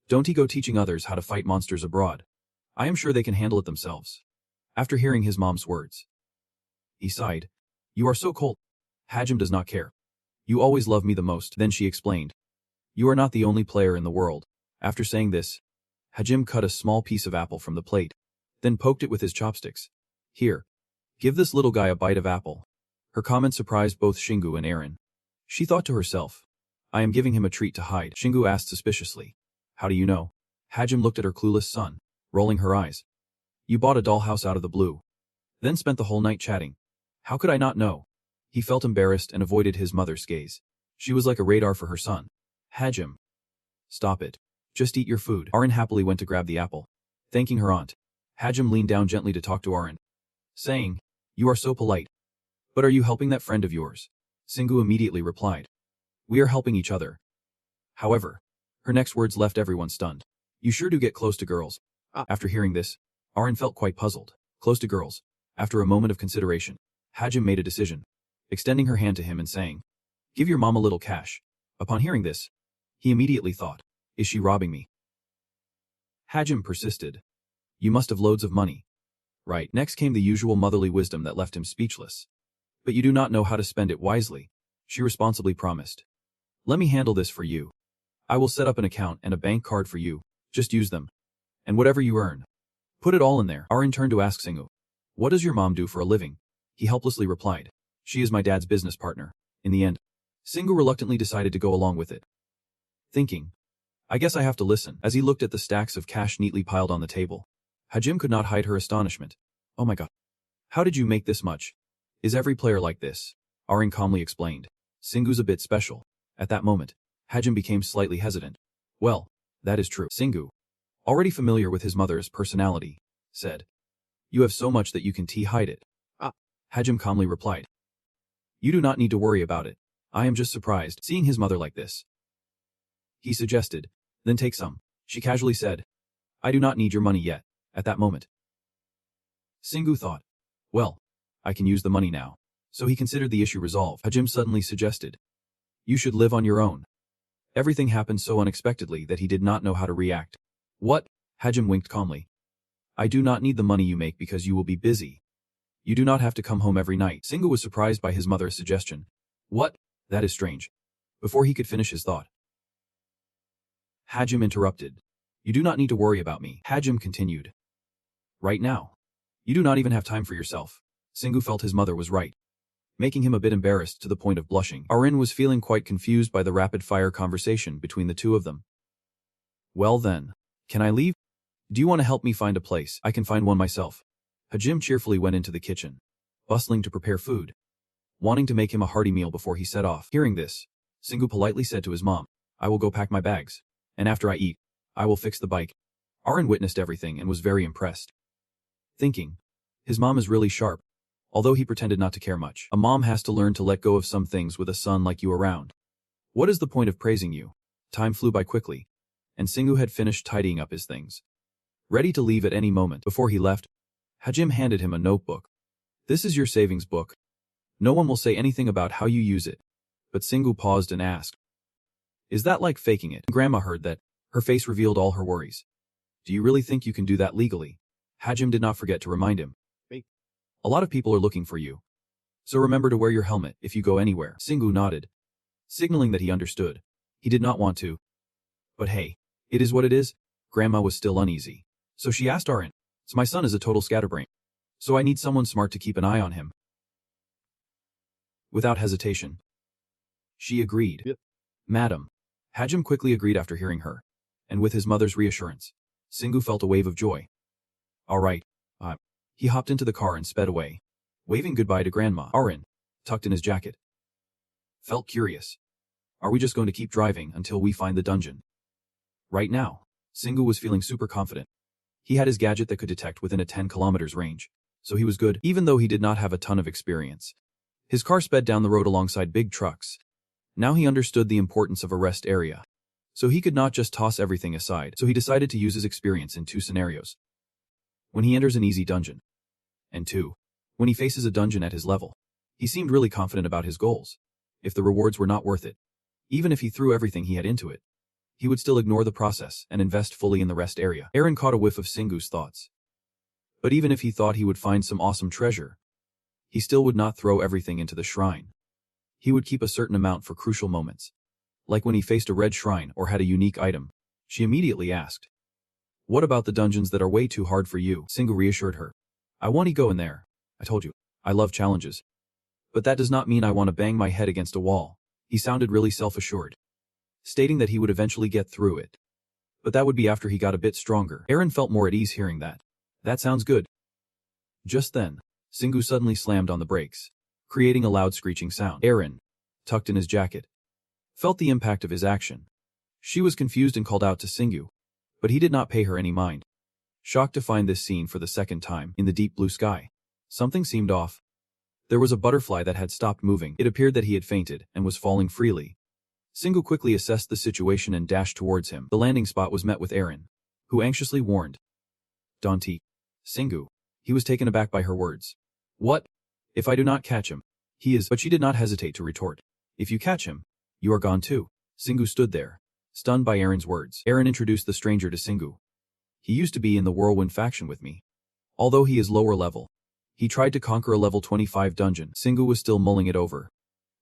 Don't he go teaching others how to fight monsters abroad? I am sure they can handle it themselves. After hearing his mom's words, he sighed. You are so cold. Hajim does not care. You always love me the most. Then she explained. You are not the only player in the world. After saying this, Hajim cut a small piece of apple from the plate, then poked it with his chopsticks. Here. Give this little guy a bite of apple. Her comment surprised both Shingu and Aaron. She thought to herself. I am giving him a treat to hide. Shingu asked suspiciously. How do you know? Hajim looked at her clueless son, rolling her eyes. You bought a dollhouse out of the blue. Then spent the whole night chatting. How could I not know? He felt embarrassed and avoided his mother's gaze. She was like a radar for her son. Hajim. Stop it. Just eat your food. Aaron happily went to grab the apple. Thanking her aunt, Hajim leaned down gently to talk to Aaron, saying, You are so polite. But are you helping that friend of yours? Shingu immediately replied. We are helping each other. However, her next words left everyone stunned. You sure do get close to girls. After hearing this, Aaron felt quite puzzled. Close to girls. After a moment of consideration, Hajim made a decision, extending her hand to him and saying, Give your mom a little cash. Upon hearing this, he immediately thought, Is she robbing me? Hajim persisted. You must have loads of money. Right. Next came the usual motherly wisdom that left him speechless. But you do not know how to spend it wisely, she responsibly promised. Let me handle this for you. I will set up an account and a bank card for you. Just use them. And whatever you earn, put it all in there. Aaron turned to ask Shingu. What does your mom do for a living? He helplessly replied. She is my dad's business partner. In the end, Shingu reluctantly decided to go along with it. Thinking, I guess I have to listen. As he looked at the stacks of cash neatly piled on the table, Hajim could not hide her astonishment. Oh my god. How did you make this much? Is every player like this? Aaron calmly explained. Shingu's a bit special. At that moment, Hajim became slightly hesitant. Well, that is true. Shingu, already familiar with his mother's personality, said. You have so much that you can hide it. Hajim calmly replied. You do not need to worry about it. I am just surprised seeing his mother like this. He suggested. Then take some. She casually said. I do not need your money yet. At that moment, Shingu thought. Well, I can use the money now. So he considered the issue resolved. Hajim suddenly suggested. You should live on your own. Everything happened so unexpectedly that he did not know how to react. What? Hajim winked calmly. I do not need the money you make because you will be busy. You do not have to come home every night. Shingu was surprised by his mother's suggestion. What? That is strange. Before he could finish his thought, Hajim interrupted. You do not need to worry about me. Hajim continued. Right now. You do not even have time for yourself. Shingu felt his mother was right, making him a bit embarrassed to the point of blushing. Aaron was feeling quite confused by the rapid-fire conversation between the two of them. Well then, can I leave? Do you want to help me find a place? I can find one myself. Hajim cheerfully went into the kitchen, bustling to prepare food, wanting to make him a hearty meal before he set off. Hearing this, Shingu politely said to his mom, I will go pack my bags, and after I eat, I will fix the bike. Aaron witnessed everything and was very impressed. Thinking, his mom is really sharp, although he pretended not to care much. A mom has to learn to let go of some things with a son like you around. What is the point of praising you? Time flew by quickly, and Shingu had finished tidying up his things, ready to leave at any moment. Before he left, Hajim handed him a notebook. This is your savings book. No one will say anything about how you use it. But Shingu paused and asked, Is that like faking it? Grandma heard that. Her face revealed all her worries. Do you really think you can do that legally? Hajim did not forget to remind him. A lot of people are looking for you. So remember to wear your helmet if you go anywhere. Shingu nodded, signaling that he understood. He did not want to. But hey, it is what it is. Grandma was still uneasy. So she asked Aaron, So my son is a total scatterbrain. So I need someone smart to keep an eye on him. Without hesitation, she agreed. Yep. Madam. Hajim quickly agreed after hearing her. And with his mother's reassurance, Shingu felt a wave of joy. All right. He hopped into the car and sped away, waving goodbye to Grandma. Aaron, tucked in his jacket, felt curious. Are we just going to keep driving until we find the dungeon? Right now, Singu was feeling super confident. He had his gadget that could detect within a 10 kilometers range, so he was good, even though he did not have a ton of experience. His car sped down the road alongside big trucks. Now he understood the importance of a rest area. So he could not just toss everything aside, so he decided to use his experience in 2 scenarios. When he enters an easy dungeon, and 2. When he faces a dungeon at his level. He seemed really confident about his goals. If the rewards were not worth it, even if he threw everything he had into it, he would still ignore the process and invest fully in the rest area. Aaron caught a whiff of Singu's thoughts. But even if he thought he would find some awesome treasure, he still would not throw everything into the shrine. He would keep a certain amount for crucial moments. Like when he faced a red shrine or had a unique item. She immediately asked, "What about the dungeons that are way too hard for you?" Singu reassured her. "I want to go in there. I told you, I love challenges. But that does not mean I want to bang my head against a wall." He sounded really self-assured, stating that he would eventually get through it. But that would be after he got a bit stronger. Aaron felt more at ease hearing that. That sounds good. Just then, Singu suddenly slammed on the brakes, creating a loud screeching sound. Aaron, tucked in his jacket, felt the impact of his action. She was confused and called out to Singu, but he did not pay her any mind. Shocked to find this scene for the second time in the deep blue sky, something seemed off. There was a butterfly that had stopped moving. It appeared that he had fainted and was falling freely. Singu quickly assessed the situation and dashed towards him. The landing spot was met with Aaron, who anxiously warned, "Don't eat Singu." He was taken aback by her words. "What? If I do not catch him, he is—" But she did not hesitate to retort. "If you catch him, you are gone too." Singu stood there, stunned by Aaron's words. Aaron introduced the stranger to Singu. "He used to be in the Whirlwind faction with me. Although he is lower level, he tried to conquer a level 25 dungeon." Singu was still mulling it over.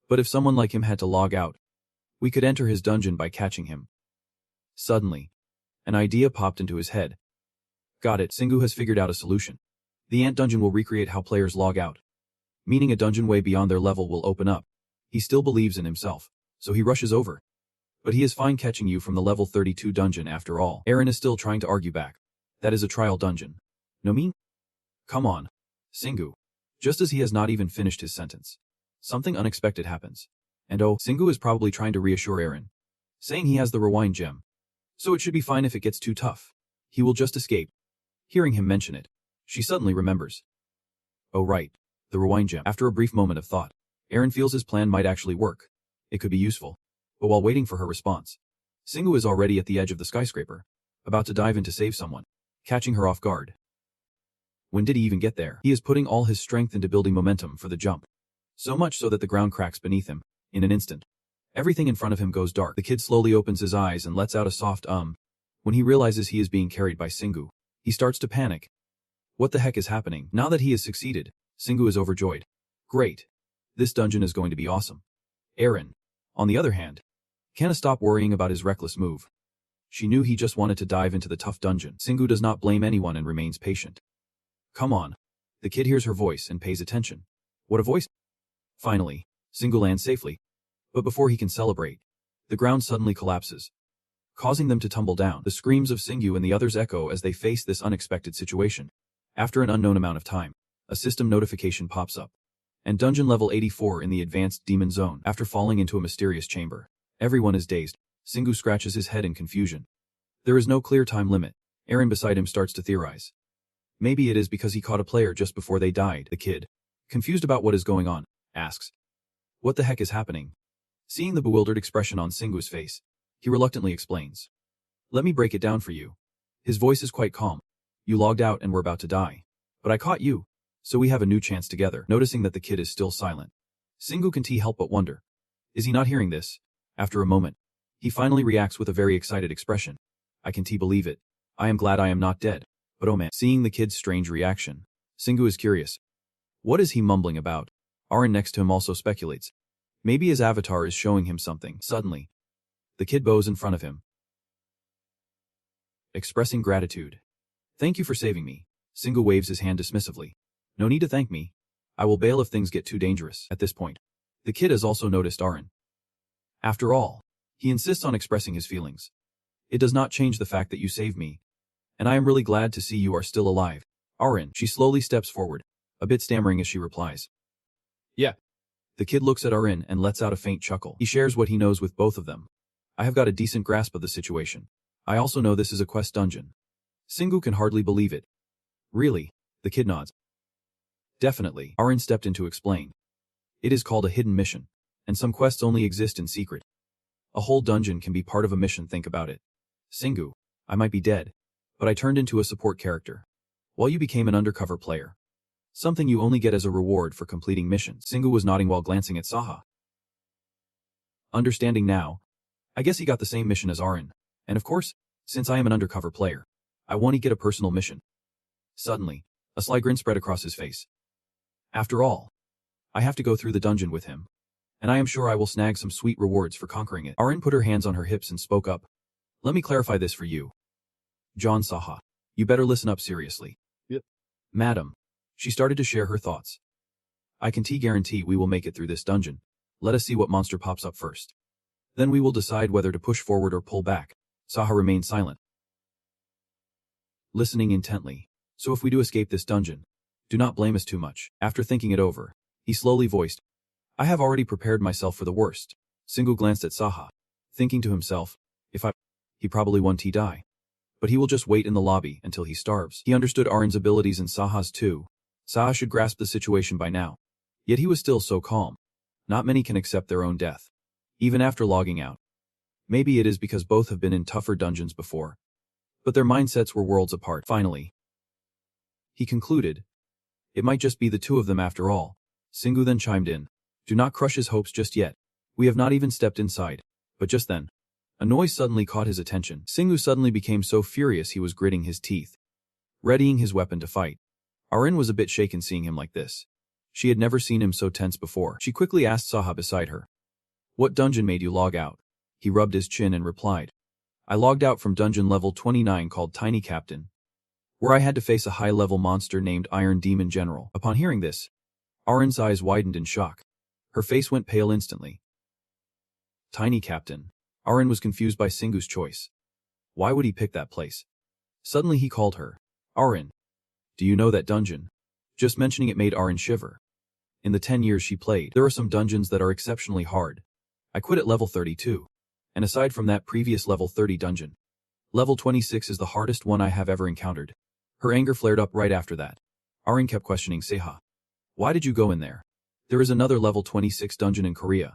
"But if someone like him had to log out, we could enter his dungeon by catching him." Suddenly, an idea popped into his head. "Got it." Singu has figured out a solution. The ant dungeon will recreate how players log out, meaning a dungeon way beyond their level will open up. He still believes in himself, so he rushes over. "But he is fine catching you from the level 32 dungeon after all." Aaron is still trying to argue back. "That is a trial dungeon. No mean? Come on, Singu." Just as he has not even finished his sentence, something unexpected happens. And Singu is probably trying to reassure Aaron, saying he has the rewind gem, so it should be fine if it gets too tough. He will just escape. Hearing him mention it, she suddenly remembers. Oh right, the rewind gem. After a brief moment of thought, Aaron feels his plan might actually work. It could be useful. But while waiting for her response, Singu is already at the edge of the skyscraper, about to dive in to save someone, catching her off guard. When did he even get there? He is putting all his strength into building momentum for the jump. So much so that the ground cracks beneath him. In an instant, everything in front of him goes dark. The kid slowly opens his eyes and lets out a soft When he realizes he is being carried by Singu, he starts to panic. What the heck is happening? Now that he has succeeded, Singu is overjoyed. Great. This dungeon is going to be awesome. Aaron, on the other hand, can't stop worrying about his reckless move. She knew he just wanted to dive into the tough dungeon. Singu does not blame anyone and remains patient. Come on. The kid hears her voice and pays attention. What a voice! Finally, Singu lands safely. But before he can celebrate, the ground suddenly collapses, causing them to tumble down. The screams of Singu and the others echo as they face this unexpected situation. After an unknown amount of time, a system notification pops up. And dungeon level 84 in the advanced demon zone. After falling into a mysterious chamber, everyone is dazed. Singu scratches his head in confusion. There is no clear time limit. Aaron beside him starts to theorize. Maybe it is because he caught a player just before they died. The kid, confused about what is going on, asks, "What the heck is happening?" Seeing the bewildered expression on Singu's face, he reluctantly explains. "Let me break it down for you." His voice is quite calm. "You logged out and were about to die. But I caught you, so we have a new chance together." Noticing that the kid is still silent, Singu can't help but wonder. Is he not hearing this? After a moment, he finally reacts with a very excited expression. "I can't believe it. I am glad I am not dead. But oh man." Seeing the kid's strange reaction, Singu is curious. What is he mumbling about? Aaron next to him also speculates. Maybe his avatar is showing him something. Suddenly, the kid bows in front of him, expressing gratitude. "Thank you for saving me." Singu waves his hand dismissively. "No need to thank me. I will bail if things get too dangerous." At this point, the kid has also noticed Aaron. After all, he insists on expressing his feelings. "It does not change the fact that you saved me. And I am really glad to see you are still alive." Aaron, she slowly steps forward, a bit stammering as she replies. "Yeah." The kid looks at Aaron and lets out a faint chuckle. He shares what he knows with both of them. "I have got a decent grasp of the situation. I also know this is a quest dungeon. Singu can hardly believe it. Really? The kid nods. Definitely, Arin stepped in to explain. It is called a hidden mission, and some quests only exist in secret. A whole dungeon can be part of a mission, think about it. Singu, I might be dead, but I turned into a support character, while you became an undercover player. Something you only get as a reward for completing missions. Singu was nodding while glancing at Saha. Understanding now, I guess he got the same mission as Arin, and of course, since I am an undercover player, I want to get a personal mission. Suddenly, a sly grin spread across his face. After all, I have to go through the dungeon with him, and I am sure I will snag some sweet rewards for conquering it. Arin put her hands on her hips and spoke up. Let me clarify this for you. John Saha, you better listen up seriously. Yep. Madam, she started to share her thoughts. I can guarantee we will make it through this dungeon. Let us see what monster pops up first. Then we will decide whether to push forward or pull back. Saha remained silent, listening intently. So if we do escape this dungeon, do not blame us too much. After thinking it over, he slowly voiced, I have already prepared myself for the worst. Singu glanced at Saha, thinking to himself, he probably won't die. But he will just wait in the lobby until he starves. He understood Arin's abilities and Saha's too. Saha should grasp the situation by now. Yet he was still so calm. Not many can accept their own death, even after logging out. Maybe it is because both have been in tougher dungeons before, but their mindsets were worlds apart. Finally, he concluded, it might just be the two of them after all. Singu then chimed in, do not crush his hopes just yet. We have not even stepped inside. But just then, a noise suddenly caught his attention. Singu suddenly became so furious he was gritting his teeth, readying his weapon to fight. Arin was a bit shaken seeing him like this. She had never seen him so tense before. She quickly asked Saha beside her, what dungeon made you log out? He rubbed his chin and replied, I logged out from dungeon level 29 called Tiny Captain, where I had to face a high-level monster named Iron Demon General. Upon hearing this, Arin's eyes widened in shock. Her face went pale instantly. Tiny Captain. Arin was confused by Singu's choice. Why would he pick that place? Suddenly he called her, Arin. Do you know that dungeon? Just mentioning it made Arin shiver. In the 10 years she played, there are some dungeons that are exceptionally hard. I quit at level 32. And aside from that previous level 30 dungeon, level 26 is the hardest one I have ever encountered. Her anger flared up right after that. Arin kept questioning Saha. Why did you go in there? There is another level 26 dungeon in Korea.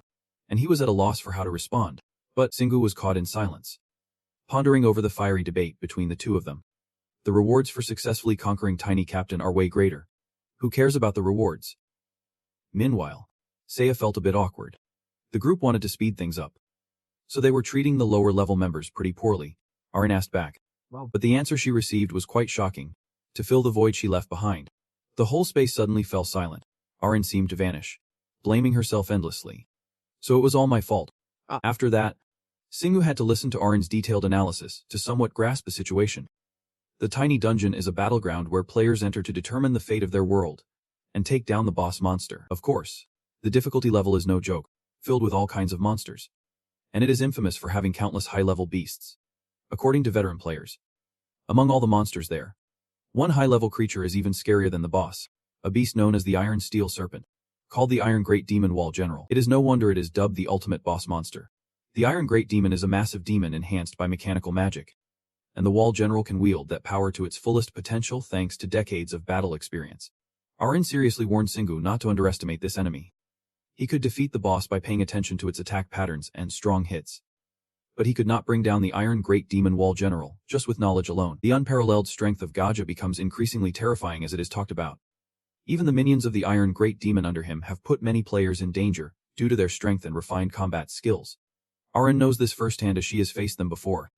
And he was at a loss for how to respond. But Singu was caught in silence, pondering over the fiery debate between the two of them. The rewards for successfully conquering Tiny Captain are way greater. Who cares about the rewards? Meanwhile, Saya felt a bit awkward. The group wanted to speed things up, so they were treating the lower-level members pretty poorly. Arin asked back. Wow. But the answer she received was quite shocking. To fill the void she left behind, the whole space suddenly fell silent. Arin seemed to vanish, blaming herself endlessly. So it was all my fault. After that, Singu had to listen to Arin's detailed analysis to somewhat grasp the situation. The tiny dungeon is a battleground where players enter to determine the fate of their world and take down the boss monster. Of course, the difficulty level is no joke, filled with all kinds of monsters. And it is infamous for having countless high-level beasts. According to veteran players, among all the monsters there, one high-level creature is even scarier than the boss, a beast known as the Iron Steel Serpent, called the Iron Great Demon Wall General. It is no wonder it is dubbed the ultimate boss monster. The Iron Great Demon is a massive demon enhanced by mechanical magic, and the Wall General can wield that power to its fullest potential thanks to decades of battle experience. Arin seriously warned Singu not to underestimate this enemy. He could defeat the boss by paying attention to its attack patterns and strong hits. But he could not bring down the Iron Great Demon Wall General, just with knowledge alone. The unparalleled strength of Gaja becomes increasingly terrifying as it is talked about. Even the minions of the Iron Great Demon under him have put many players in danger, due to their strength and refined combat skills. Arin knows this firsthand as she has faced them before.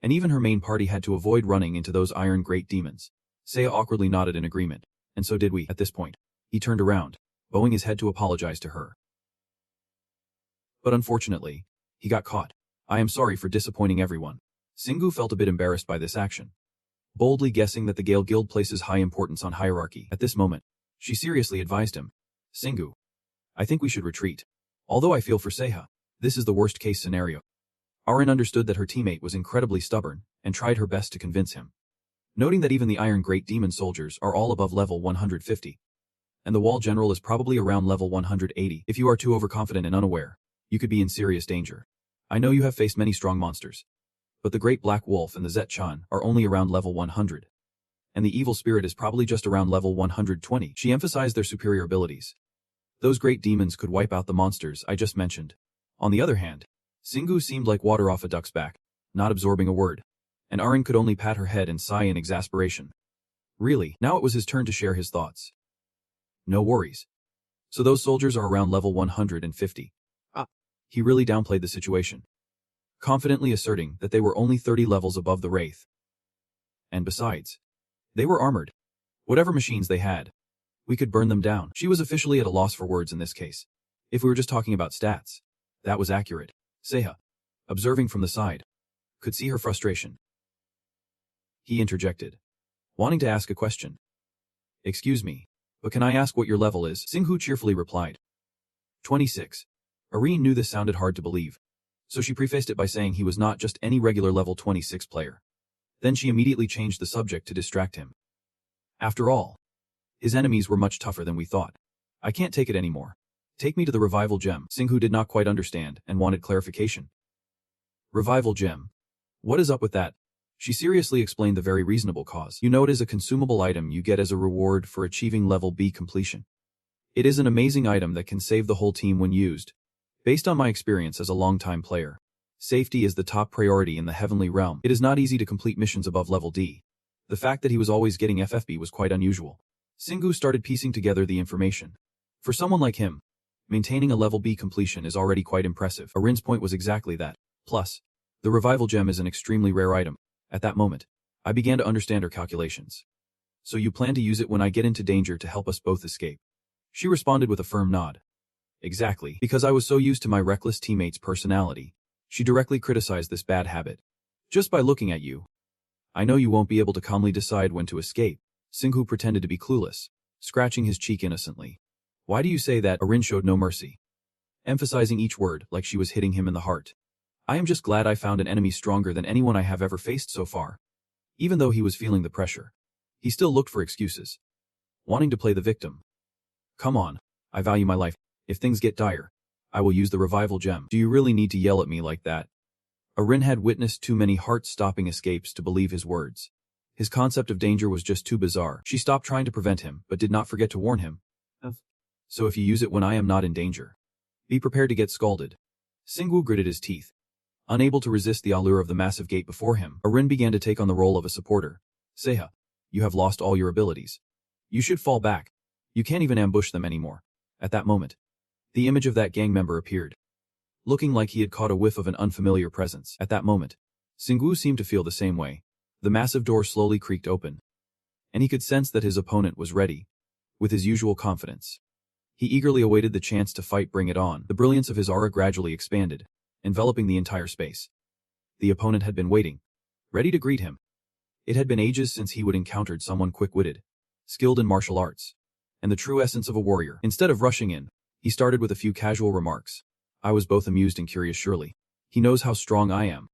And even her main party had to avoid running into those Iron Great Demons. Saya awkwardly nodded in agreement. And so did we. At this point, he turned around, bowing his head to apologize to her. But unfortunately, he got caught. I am sorry for disappointing everyone. Singu felt a bit embarrassed by this action, boldly guessing that the Gale Guild places high importance on hierarchy. At this moment, she seriously advised him. Singu, I think we should retreat. Although I feel for Seha, this is the worst-case scenario. Arin understood that her teammate was incredibly stubborn, and tried her best to convince him. Noting that even the Iron Great Demon soldiers are all above level 150, and the Wall General is probably around level 180. If you are too overconfident and unaware, you could be in serious danger. I know you have faced many strong monsters, But the Great Black Wolf and the Zet-chan are only around level 100. And the Evil Spirit is probably just around level 120. She emphasized their superior abilities. Those great demons could wipe out the monsters I just mentioned. On the other hand, Singu seemed like water off a duck's back, not absorbing a word. And Arin could only pat her head and sigh in exasperation. Really, now it was his turn to share his thoughts. No worries. So those soldiers are around level 150. He really downplayed the situation, confidently asserting that they were only 30 levels above the Wraith. And besides, they were armored. Whatever machines they had, we could burn them down. She was officially at a loss for words in this case. If we were just talking about stats, that was accurate. Seiha, observing from the side, could see her frustration. He interjected, wanting to ask a question. Excuse me, but can I ask what your level is? Singhu cheerfully replied. 26. Arin knew this sounded hard to believe, so she prefaced it by saying he was not just any regular level 26 player. Then she immediately changed the subject to distract him. After all, his enemies were much tougher than we thought. I can't take it anymore. Take me to the revival gem. Singhu did not quite understand and wanted clarification. Revival gem? What is up with that? She seriously explained the very reasonable cause. You know, it is a consumable item you get as a reward for achieving level B completion. It is an amazing item that can save the whole team when used. Based on my experience as a long-time player, safety is the top priority in the heavenly realm. It is not easy to complete missions above level D. The fact that he was always getting FFB was quite unusual. Singu started piecing together the information. For someone like him, maintaining a level B completion is already quite impressive. Arin's point was exactly that. Plus, the revival gem is an extremely rare item. At that moment, I began to understand her calculations. So you plan to use it when I get into danger to help us both escape? She responded with a firm nod. Exactly. Because I was so used to my reckless teammate's personality, she directly criticized this bad habit. Just by looking at you, I know you won't be able to calmly decide when to escape. Singhu pretended to be clueless, scratching his cheek innocently. Why do you say that? Arin showed no mercy, emphasizing each word like she was hitting him in the heart. I am just glad I found an enemy stronger than anyone I have ever faced so far. Even though he was feeling the pressure, he still looked for excuses, wanting to play the victim. Come on, I value my life. If things get dire, I will use the revival gem. Do you really need to yell at me like that? Arin had witnessed too many heart-stopping escapes to believe his words. His concept of danger was just too bizarre. She stopped trying to prevent him, but did not forget to warn him. So if you use it when I am not in danger, be prepared to get scalded. Singwu gritted his teeth. Unable to resist the allure of the massive gate before him, Arin began to take on the role of a supporter. Seiha, you have lost all your abilities. You should fall back. You can't even ambush them anymore. At that moment, the image of that gang member appeared, looking like he had caught a whiff of an unfamiliar presence. At that moment, Singwu seemed to feel the same way. The massive door slowly creaked open, and he could sense that his opponent was ready, with his usual confidence. He eagerly awaited the chance to fight. Bring it on. The brilliance of his aura gradually expanded, enveloping the entire space. The opponent had been waiting, ready to greet him. It had been ages since he would encountered someone quick-witted, skilled in martial arts, and the true essence of a warrior. Instead of rushing in, he started with a few casual remarks. I was both amused and curious. Surely he knows how strong I am.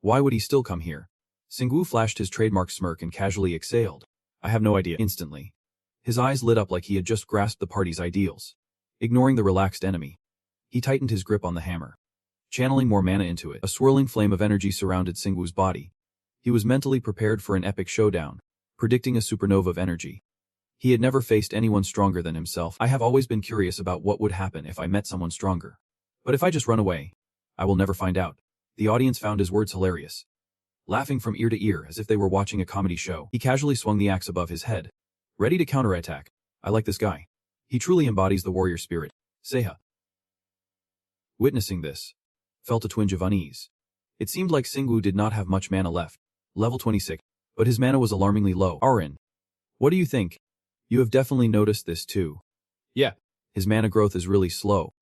Why would he still come here? Singwu flashed his trademark smirk and casually exhaled. I have no idea. Instantly, his eyes lit up like he had just grasped the party's ideals. Ignoring the relaxed enemy, he tightened his grip on the hammer, channeling more mana into it. A swirling flame of energy surrounded Singwu's body. He was mentally prepared for an epic showdown, predicting a supernova of energy. He had never faced anyone stronger than himself. I have always been curious about what would happen if I met someone stronger. But if I just run away, I will never find out. The audience found his words hilarious, laughing from ear to ear as if they were watching a comedy show. He casually swung the axe above his head, ready to counterattack. I like this guy. He truly embodies the warrior spirit. Seiha, witnessing this, felt a twinge of unease. It seemed like Singwu did not have much mana left, level 26, but his mana was alarmingly low. Arin, what do you think? You have definitely noticed this too. Yeah, his mana growth is really slow.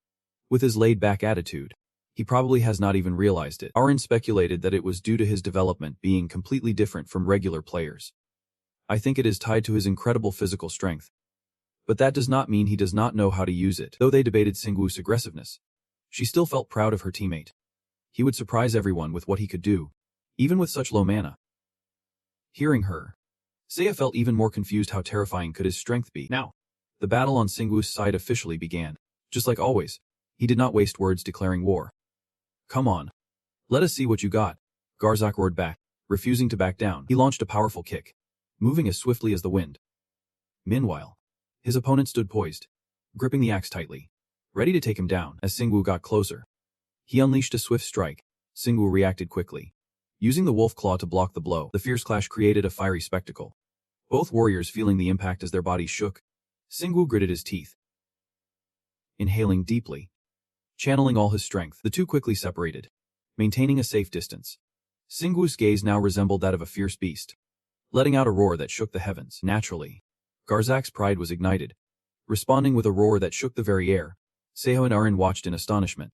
With his laid-back attitude, he probably has not even realized it. Arin speculated that it was due to his development being completely different from regular players. I think it is tied to his incredible physical strength. But that does not mean he does not know how to use it. Though they debated Singwu's aggressiveness, she still felt proud of her teammate. He would surprise everyone with what he could do, even with such low mana. Hearing her, Seiya felt even more confused. How terrifying could his strength be? Now, the battle on Singwu's side officially began. Just like always, he did not waste words declaring war. Come on. Let us see what you got. Garzak roared back, refusing to back down. He launched a powerful kick, moving as swiftly as the wind. Meanwhile, his opponent stood poised, gripping the axe tightly, ready to take him down. As Singwoo got closer, he unleashed a swift strike. Singwoo reacted quickly, using the wolf claw to block the blow. The fierce clash created a fiery spectacle, both warriors feeling the impact as their bodies shook. Singwoo gritted his teeth, inhaling deeply, channeling all his strength. The two quickly separated, maintaining a safe distance. Singwoo's gaze now resembled that of a fierce beast, letting out a roar that shook the heavens. Naturally, Garzak's pride was ignited, responding with a roar that shook the very air. Seo and Arin watched in astonishment,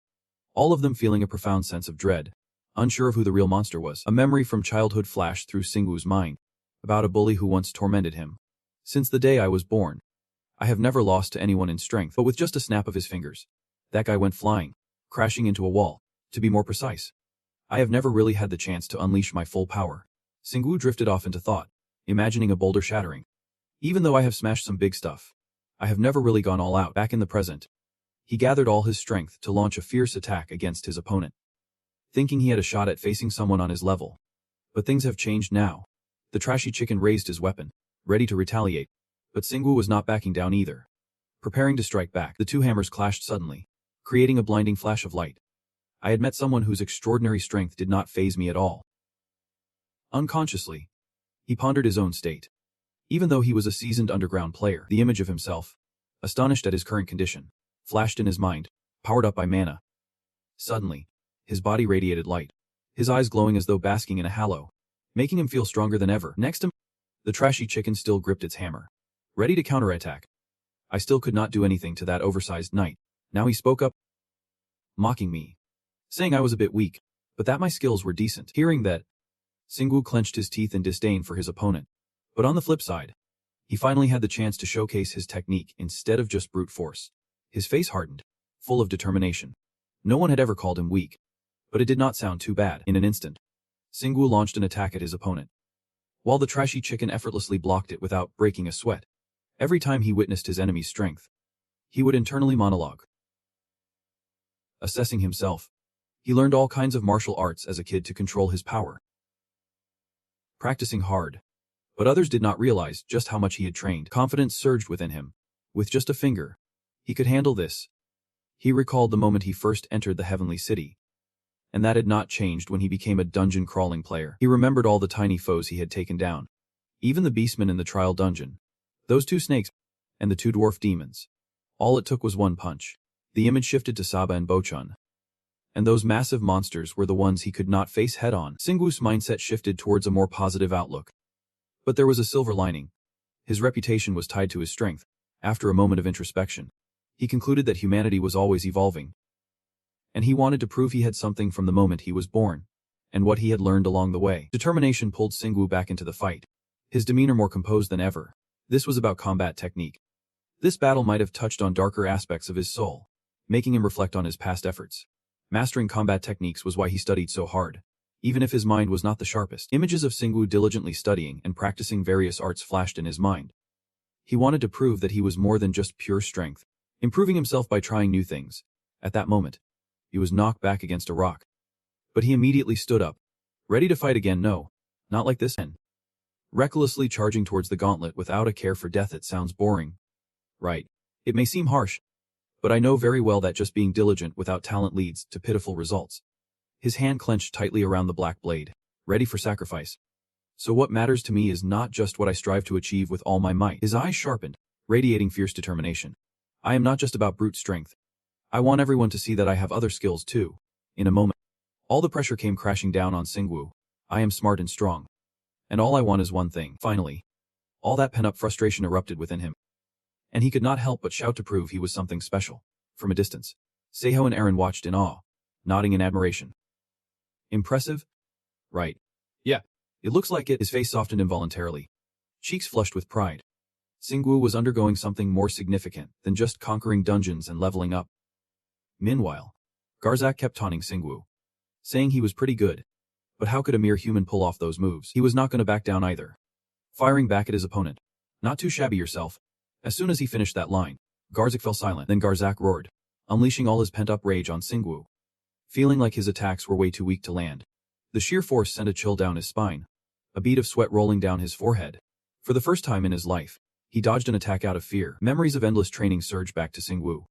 all of them feeling a profound sense of dread, unsure of who the real monster was. A memory from childhood flashed through Singwoo's mind, about a bully who once tormented him. Since the day I was born, I have never lost to anyone in strength, but with just a snap of his fingers, that guy went flying, crashing into a wall. To be more precise, I have never really had the chance to unleash my full power. Singwoo drifted off into thought, imagining a boulder shattering. Even though I have smashed some big stuff, I have never really gone all out. Back in the present, he gathered all his strength to launch a fierce attack against his opponent, thinking he had a shot at facing someone on his level. But things have changed now. The trashy chicken raised his weapon, ready to retaliate. But Singwoo was not backing down either. Preparing to strike back, the two hammers clashed suddenly, creating a blinding flash of light. I had met someone whose extraordinary strength did not faze me at all. Unconsciously, he pondered his own state. Even though he was a seasoned underground player, the image of himself, astonished at his current condition, flashed in his mind, powered up by mana. Suddenly, his body radiated light, his eyes glowing as though basking in a halo, making him feel stronger than ever. Next to him, the trashy chicken still gripped its hammer, ready to counterattack. I still could not do anything to that oversized knight. Now he spoke up, mocking me, saying I was a bit weak, but that my skills were decent. Hearing that, Singwoo clenched his teeth in disdain for his opponent. But on the flip side, he finally had the chance to showcase his technique instead of just brute force. His face hardened, full of determination. No one had ever called him weak, but it did not sound too bad. In an instant, Singwoo launched an attack at his opponent, while the trashy chicken effortlessly blocked it without breaking a sweat. Every time he witnessed his enemy's strength, he would internally monologue, assessing himself. He learned all kinds of martial arts as a kid to control his power, practicing hard. But others did not realize just how much he had trained. Confidence surged within him. With just a finger, he could handle this. He recalled the moment he first entered the Heavenly City, and that had not changed when he became a dungeon-crawling player. He remembered all the tiny foes he had taken down, even the beastmen in the trial dungeon, those two snakes, and the two dwarf demons. All it took was one punch. The image shifted to Saba and Bochun, and those massive monsters were the ones he could not face head-on. Singwoo's mindset shifted towards a more positive outlook. But there was a silver lining. His reputation was tied to his strength. After a moment of introspection, he concluded that humanity was always evolving, and he wanted to prove he had something from the moment he was born, and what he had learned along the way. Determination pulled Singwoo back into the fight, his demeanor more composed than ever. This was about combat technique. This battle might have touched on darker aspects of his soul, making him reflect on his past efforts. Mastering combat techniques was why he studied so hard. Even if his mind was not the sharpest, images of Singwoo diligently studying and practicing various arts flashed in his mind. He wanted to prove that he was more than just pure strength, improving himself by trying new things. At that moment, he was knocked back against a rock. But he immediately stood up, ready to fight again. No, not like this. And recklessly charging towards the gauntlet without a care for death. It sounds boring, right? It may seem harsh, but I know very well that just being diligent without talent leads to pitiful results. His hand clenched tightly around the black blade, ready for sacrifice. So what matters to me is not just what I strive to achieve with all my might. His eyes sharpened, radiating fierce determination. I am not just about brute strength. I want everyone to see that I have other skills too. In a moment, all the pressure came crashing down on Singwoo. I am smart and strong, and all I want is one thing. Finally, all that pent-up frustration erupted within him, and he could not help but shout to prove he was something special. From a distance, Seo and Arin watched in awe, nodding in admiration. Impressive? Right. Yeah, it looks like it. His face softened involuntarily, cheeks flushed with pride. Singwoo was undergoing something more significant than just conquering dungeons and leveling up. Meanwhile, Garzak kept taunting Singwoo, saying he was pretty good. But how could a mere human pull off those moves? He was not going to back down either, firing back at his opponent. Not too shabby yourself. As soon as he finished that line, Garzak fell silent. Then Garzak roared, unleashing all his pent-up rage on Singwoo. Feeling like his attacks were way too weak to land, The sheer force sent a chill down his spine, a bead of sweat rolling down his forehead. For the first time in his life, he dodged an attack out of fear. Memories of endless training surged back to Xingwu.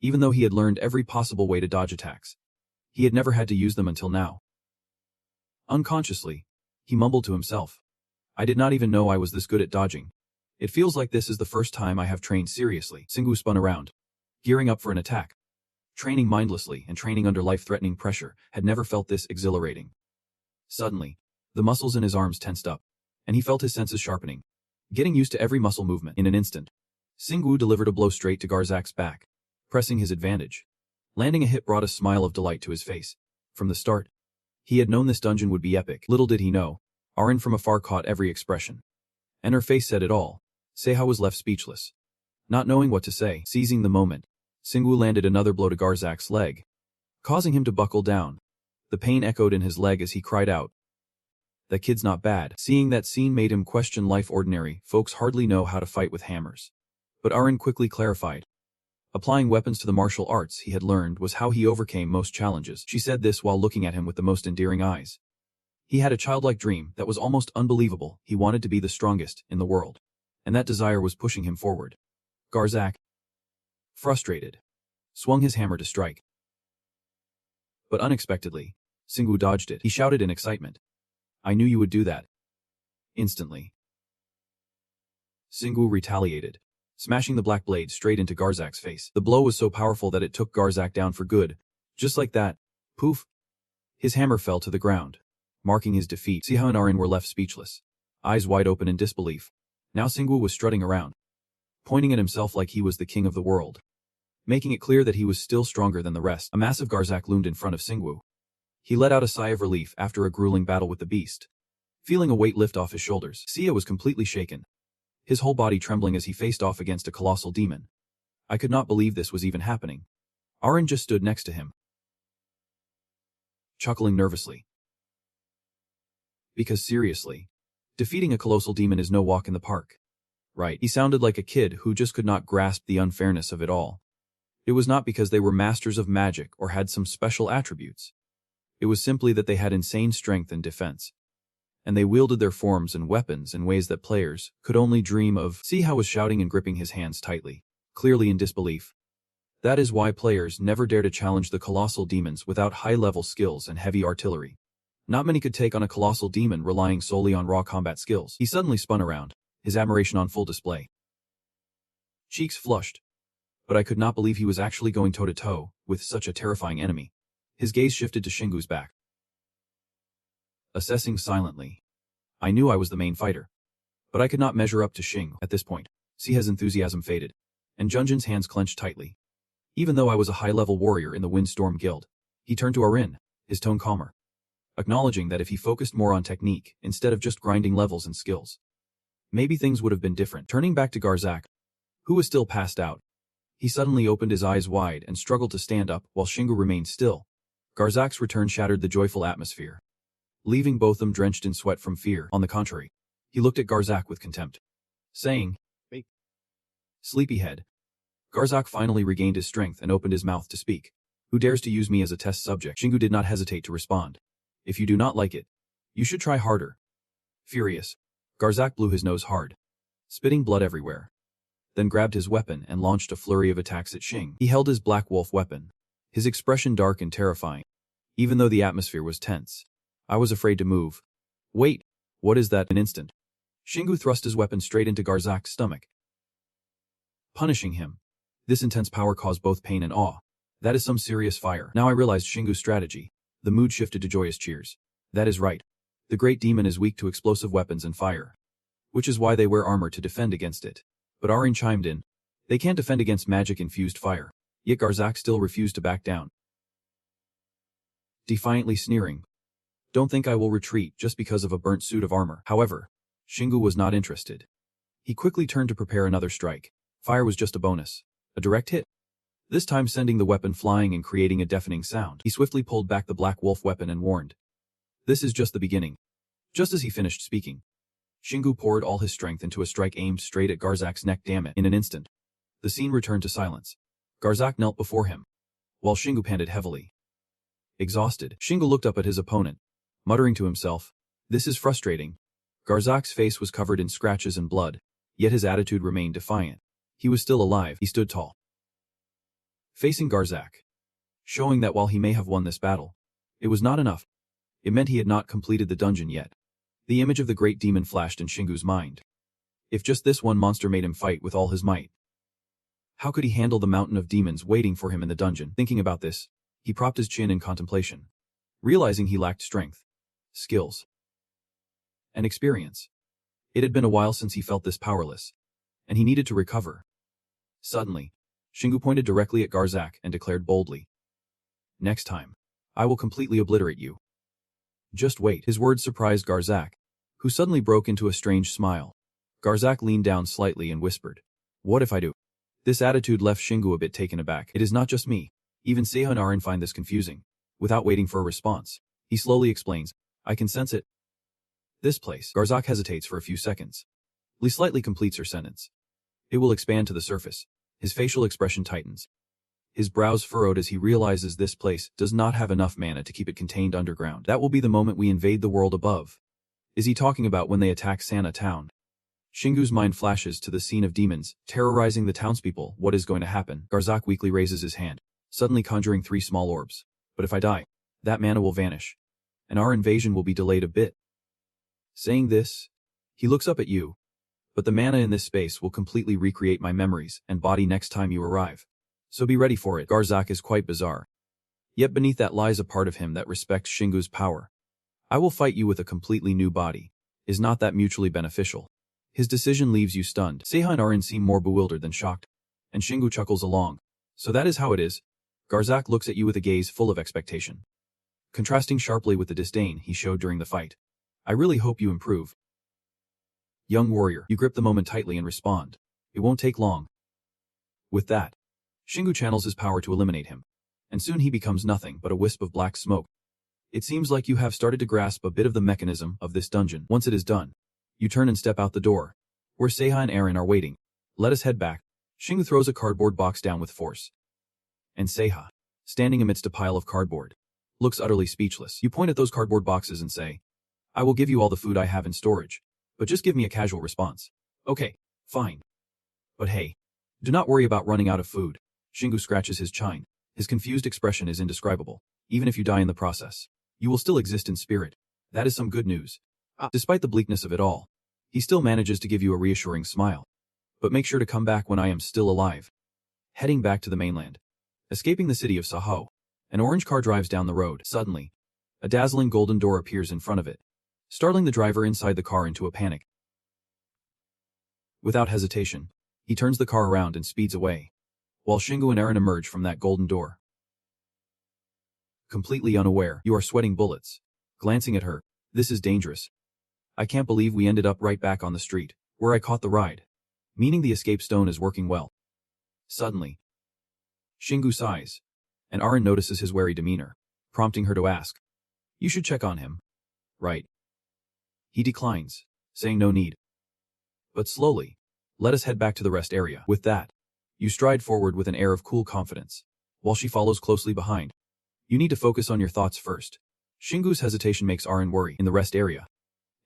Even though he had learned every possible way to dodge attacks, he had never had to use them until now. Unconsciously, he mumbled to himself. I did not even know I was this good at dodging. It feels like this is the first time I have trained seriously. Xingwu spun around, gearing up for an attack. Training mindlessly and training under life-threatening pressure had never felt this exhilarating. Suddenly, the muscles in his arms tensed up, and he felt his senses sharpening, getting used to every muscle movement. In an instant, Xingwu delivered a blow straight to Garzak's back, pressing his advantage. Landing a hit brought a smile of delight to his face. From the start, he had known this dungeon would be epic. Little did he know, Arin from afar caught every expression. And her face said it all. Seiha was left speechless. Not knowing what to say, seizing the moment, Xingwu landed another blow to Garzak's leg, causing him to buckle down. The pain echoed in his leg as he cried out. That kid's not bad. Seeing that scene made him question life. Ordinary folks hardly know how to fight with hammers. But Arin quickly clarified. Applying weapons to the martial arts he had learned was how he overcame most challenges. She said this while looking at him with the most endearing eyes. He had a childlike dream that was almost unbelievable. He wanted to be the strongest in the world. And that desire was pushing him forward. Garzak, frustrated, swung his hammer to strike. But unexpectedly, Xingwu dodged it. He shouted in excitement. I knew you would do that. Instantly, Xingwu retaliated, smashing the black blade straight into Garzak's face. The blow was so powerful that it took Garzak down for good. Just like that, poof, his hammer fell to the ground, marking his defeat. Seiha and Arin were left speechless, eyes wide open in disbelief. Now Xingwu was strutting around, pointing at himself like he was the king of the world, making it clear that he was still stronger than the rest. A massive Garzak loomed in front of Xingwu. He let out a sigh of relief after a grueling battle with the beast, feeling a weight lift off his shoulders. Seiha was completely shaken, his whole body trembling as he faced off against a colossal demon. I could not believe this was even happening. Arin just stood next to him, chuckling nervously. Because seriously, defeating a colossal demon is no walk in the park. Right? He sounded like a kid who just could not grasp the unfairness of it all. It was not because they were masters of magic or had some special attributes. It was simply that they had insane strength and defense, and they wielded their forms and weapons in ways that players could only dream of. Seiha was shouting and gripping his hands tightly, clearly in disbelief. That is why players never dare to challenge the colossal demons without high-level skills and heavy artillery. Not many could take on a colossal demon relying solely on raw combat skills. He suddenly spun around, his admiration on full display. Cheeks flushed. But I could not believe he was actually going toe-to-toe with such a terrifying enemy. His gaze shifted to Xinggu's back. Assessing silently. I knew I was the main fighter. But I could not measure up to Xing at this point. Seiha's enthusiasm faded, and Junjin's hands clenched tightly. Even though I was a high-level warrior in the Windstorm Guild, he turned to Arin, his tone calmer, acknowledging that if he focused more on technique instead of just grinding levels and skills, maybe things would have been different. Turning back to Garzak, who was still passed out, he suddenly opened his eyes wide and struggled to stand up while Xinggu remained still. Garzak's return shattered the joyful atmosphere, leaving both them drenched in sweat from fear. On the contrary, he looked at Garzak with contempt, saying, "Wait, sleepyhead." Garzak finally regained his strength and opened his mouth to speak. Who dares to use me as a test subject? Xinggu did not hesitate to respond. If you do not like it, you should try harder. Furious, Garzak blew his nose hard, spitting blood everywhere, then grabbed his weapon and launched a flurry of attacks at Xing. He held his black wolf weapon, his expression dark and terrifying, even though the atmosphere was tense. I was afraid to move. Wait, what is that? An instant, Xinggu thrust his weapon straight into Garzak's stomach, punishing him. This intense power caused both pain and awe. That is some serious fire. Now I realized Xinggu's strategy. The mood shifted to joyous cheers. That is right. The great demon is weak to explosive weapons and fire, which is why they wear armor to defend against it. But Arin chimed in. They can't defend against magic-infused fire. Yet Garzak still refused to back down, defiantly sneering. Don't think I will retreat just because of a burnt suit of armor. However, Xinggu was not interested. He quickly turned to prepare another strike. Fire was just a bonus. A direct hit, this time sending the weapon flying and creating a deafening sound. He swiftly pulled back the black wolf weapon and warned, "This is just the beginning." Just as he finished speaking, Xinggu poured all his strength into a strike aimed straight at Garzak's neck. Damn it. In an instant, the scene returned to silence. Garzak knelt before him, while Xinggu panted heavily. Exhausted, Xinggu looked up at his opponent, Muttering to himself, "This is frustrating." Garzak's face was covered in scratches and blood, yet his attitude remained defiant. He was still alive. He stood tall, facing Garzak, showing that while he may have won this battle, it was not enough. It meant he had not completed the dungeon yet. The image of the great demon flashed in Shingu's mind. If just this one monster made him fight with all his might, how could he handle the mountain of demons waiting for him in the dungeon? Thinking about this, he propped his chin in contemplation, realizing he lacked strength, skills, and experience. It had been a while since he felt this powerless, and he needed to recover. Suddenly, Shingu pointed directly at Garzak and declared boldly, "Next time, I will completely obliterate you." Just wait. His words surprised Garzak, who suddenly broke into a strange smile. Garzak leaned down slightly and whispered, "What if I do?" This attitude left Shingu a bit taken aback. It is not just me. Even Seiha and Arin find this confusing. Without waiting for a response, he slowly explains, "I can sense it." This place. Garzak hesitates for a few seconds. Lee slightly completes her sentence. "It will expand to the surface." His facial expression tightens. His brows furrowed as he realizes this place does not have enough mana to keep it contained underground. That will be the moment we invade the world above. Is he talking about when they attack Sana town? Shingu's mind flashes to the scene of demons, terrorizing the townspeople. What is going to happen? Garzak weakly raises his hand, suddenly conjuring 3 small orbs. But if I die, that mana will vanish, and our invasion will be delayed a bit. Saying this, he looks up at you. But the mana in this space will completely recreate my memories and body next time you arrive. So be ready for it. Garzak is quite bizarre. Yet beneath that lies a part of him that respects Shingu's power. "I will fight you with a completely new body." Is not that mutually beneficial? His decision leaves you stunned. Seiha and Arin seem more bewildered than shocked, and Shingu chuckles along. "So that is how it is?" Garzak looks at you with a gaze full of expectation, contrasting sharply with the disdain he showed during the fight. "I really hope you improve." Young warrior, you grip the moment tightly and respond. "It won't take long." With that, Shingu channels his power to eliminate him, and soon he becomes nothing but a wisp of black smoke. It seems like you have started to grasp a bit of the mechanism of this dungeon. Once it is done, you turn and step out the door, where Seiha and Arin are waiting. "Let us head back." Shingu throws a cardboard box down with force, and Seiha, standing amidst a pile of cardboard, looks utterly speechless. You point at those cardboard boxes and say, "I will give you all the food I have in storage, but just give me a casual response." "Okay, fine. But hey, do not worry about running out of food." Shingu scratches his chin. His confused expression is indescribable. "Even if you die in the process, you will still exist in spirit. That is some good news." Despite the bleakness of it all, he still manages to give you a reassuring smile. "But make sure to come back when I am still alive." Heading back to the mainland, escaping the city of Saho, an orange car drives down the road. Suddenly, a dazzling golden door appears in front of it, startling the driver inside the car into a panic. Without hesitation, he turns the car around and speeds away, while Shingu and Arin emerge from that golden door. Completely unaware, you are sweating bullets. Glancing at her, "This is dangerous. I can't believe we ended up right back on the street, where I caught the ride." Meaning the escape stone is working well. Suddenly, Shingu sighs, and Arin notices his wary demeanor, prompting her to ask, "You should check on him, right?" He declines, saying no need. "But slowly, let us head back to the rest area." With that, you stride forward with an air of cool confidence, while she follows closely behind. You need to focus on your thoughts first. Shingu's hesitation makes Arin worry. In the rest area,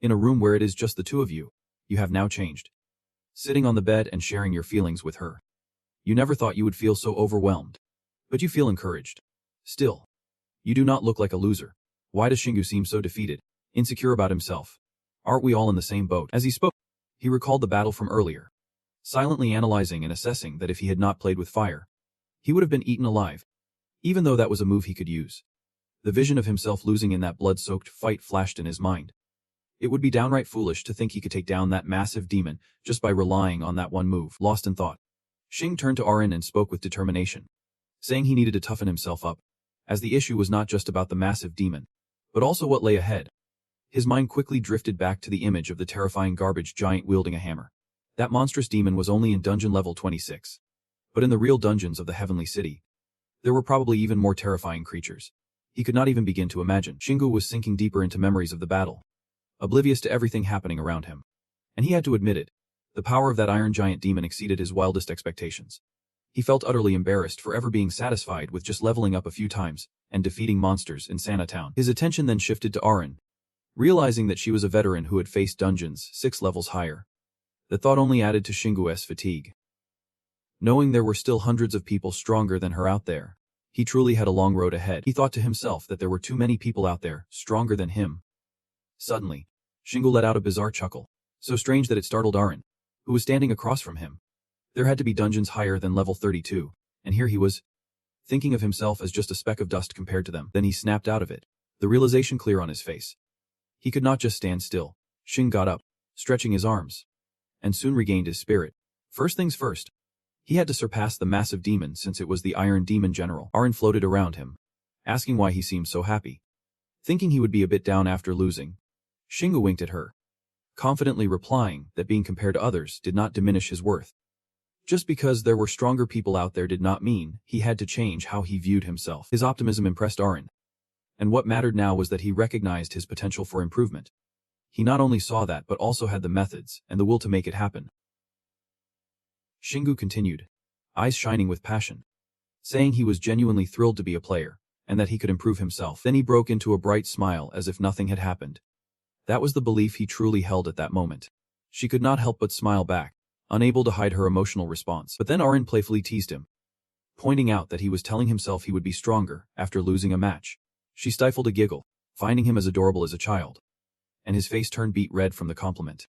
in a room where it is just the two of you, you have now changed. Sitting on the bed and sharing your feelings with her. You never thought you would feel so overwhelmed. But you feel encouraged. Still, you do not look like a loser. Why does Shingu seem so defeated, insecure about himself? Aren't we all in the same boat? As he spoke, he recalled the battle from earlier, silently analyzing and assessing that if he had not played with fire, he would have been eaten alive, even though that was a move he could use. The vision of himself losing in that blood-soaked fight flashed in his mind. It would be downright foolish to think he could take down that massive demon just by relying on that one move. Lost in thought, Shing turned to Arin and spoke with determination, saying he needed to toughen himself up, as the issue was not just about the massive demon, but also what lay ahead. His mind quickly drifted back to the image of the terrifying garbage giant wielding a hammer. That monstrous demon was only in dungeon level 26. But in the real dungeons of the Heavenly City, there were probably even more terrifying creatures. He could not even begin to imagine. Shingu was sinking deeper into memories of the battle, oblivious to everything happening around him. And he had to admit it. The power of that iron giant demon exceeded his wildest expectations. He felt utterly embarrassed for ever being satisfied with just leveling up a few times and defeating monsters in Sana Town. His attention then shifted to Arin, realizing that she was a veteran who had faced dungeons 6 levels higher. The thought only added to Shingu's fatigue. Knowing there were still hundreds of people stronger than her out there, he truly had a long road ahead. He thought to himself that there were too many people out there, stronger than him. Suddenly, Shingu let out a bizarre chuckle, so strange that it startled Arin, who was standing across from him. There had to be dungeons higher than level 32, and here he was, thinking of himself as just a speck of dust compared to them. Then he snapped out of it, the realization clear on his face. He could not just stand still. Shin got up, stretching his arms, and soon regained his spirit. First things first, he had to surpass the massive demon since it was the Iron Demon General. Arin floated around him, asking why he seemed so happy. Thinking he would be a bit down after losing, Shingu winked at her, confidently replying that being compared to others did not diminish his worth. Just because there were stronger people out there did not mean he had to change how he viewed himself. His optimism impressed Arin, and what mattered now was that he recognized his potential for improvement. He not only saw that but also had the methods and the will to make it happen. Shingu continued, eyes shining with passion, saying he was genuinely thrilled to be a player, and that he could improve himself. Then he broke into a bright smile as if nothing had happened. That was the belief he truly held at that moment. She could not help but smile back, unable to hide her emotional response. But then Arin playfully teased him, pointing out that he was telling himself he would be stronger after losing a match. She stifled a giggle, finding him as adorable as a child, and his face turned beet red from the compliment.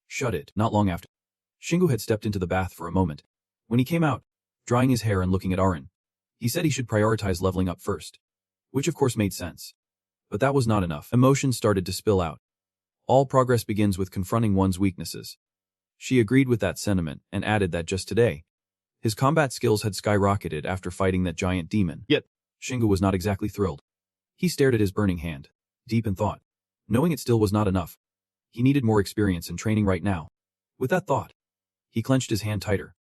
Shut it. Not long after, Shingu had stepped into the bath for a moment. When he came out, drying his hair and looking at Arin, he said he should prioritize leveling up first, which of course made sense. But that was not enough. Emotions started to spill out. All progress begins with confronting one's weaknesses. She agreed with that sentiment and added that just today, his combat skills had skyrocketed after fighting that giant demon. Yet, Shingu was not exactly thrilled. He stared at his burning hand, deep in thought, knowing it still was not enough. He needed more experience and training right now. With that thought, he clenched his hand tighter,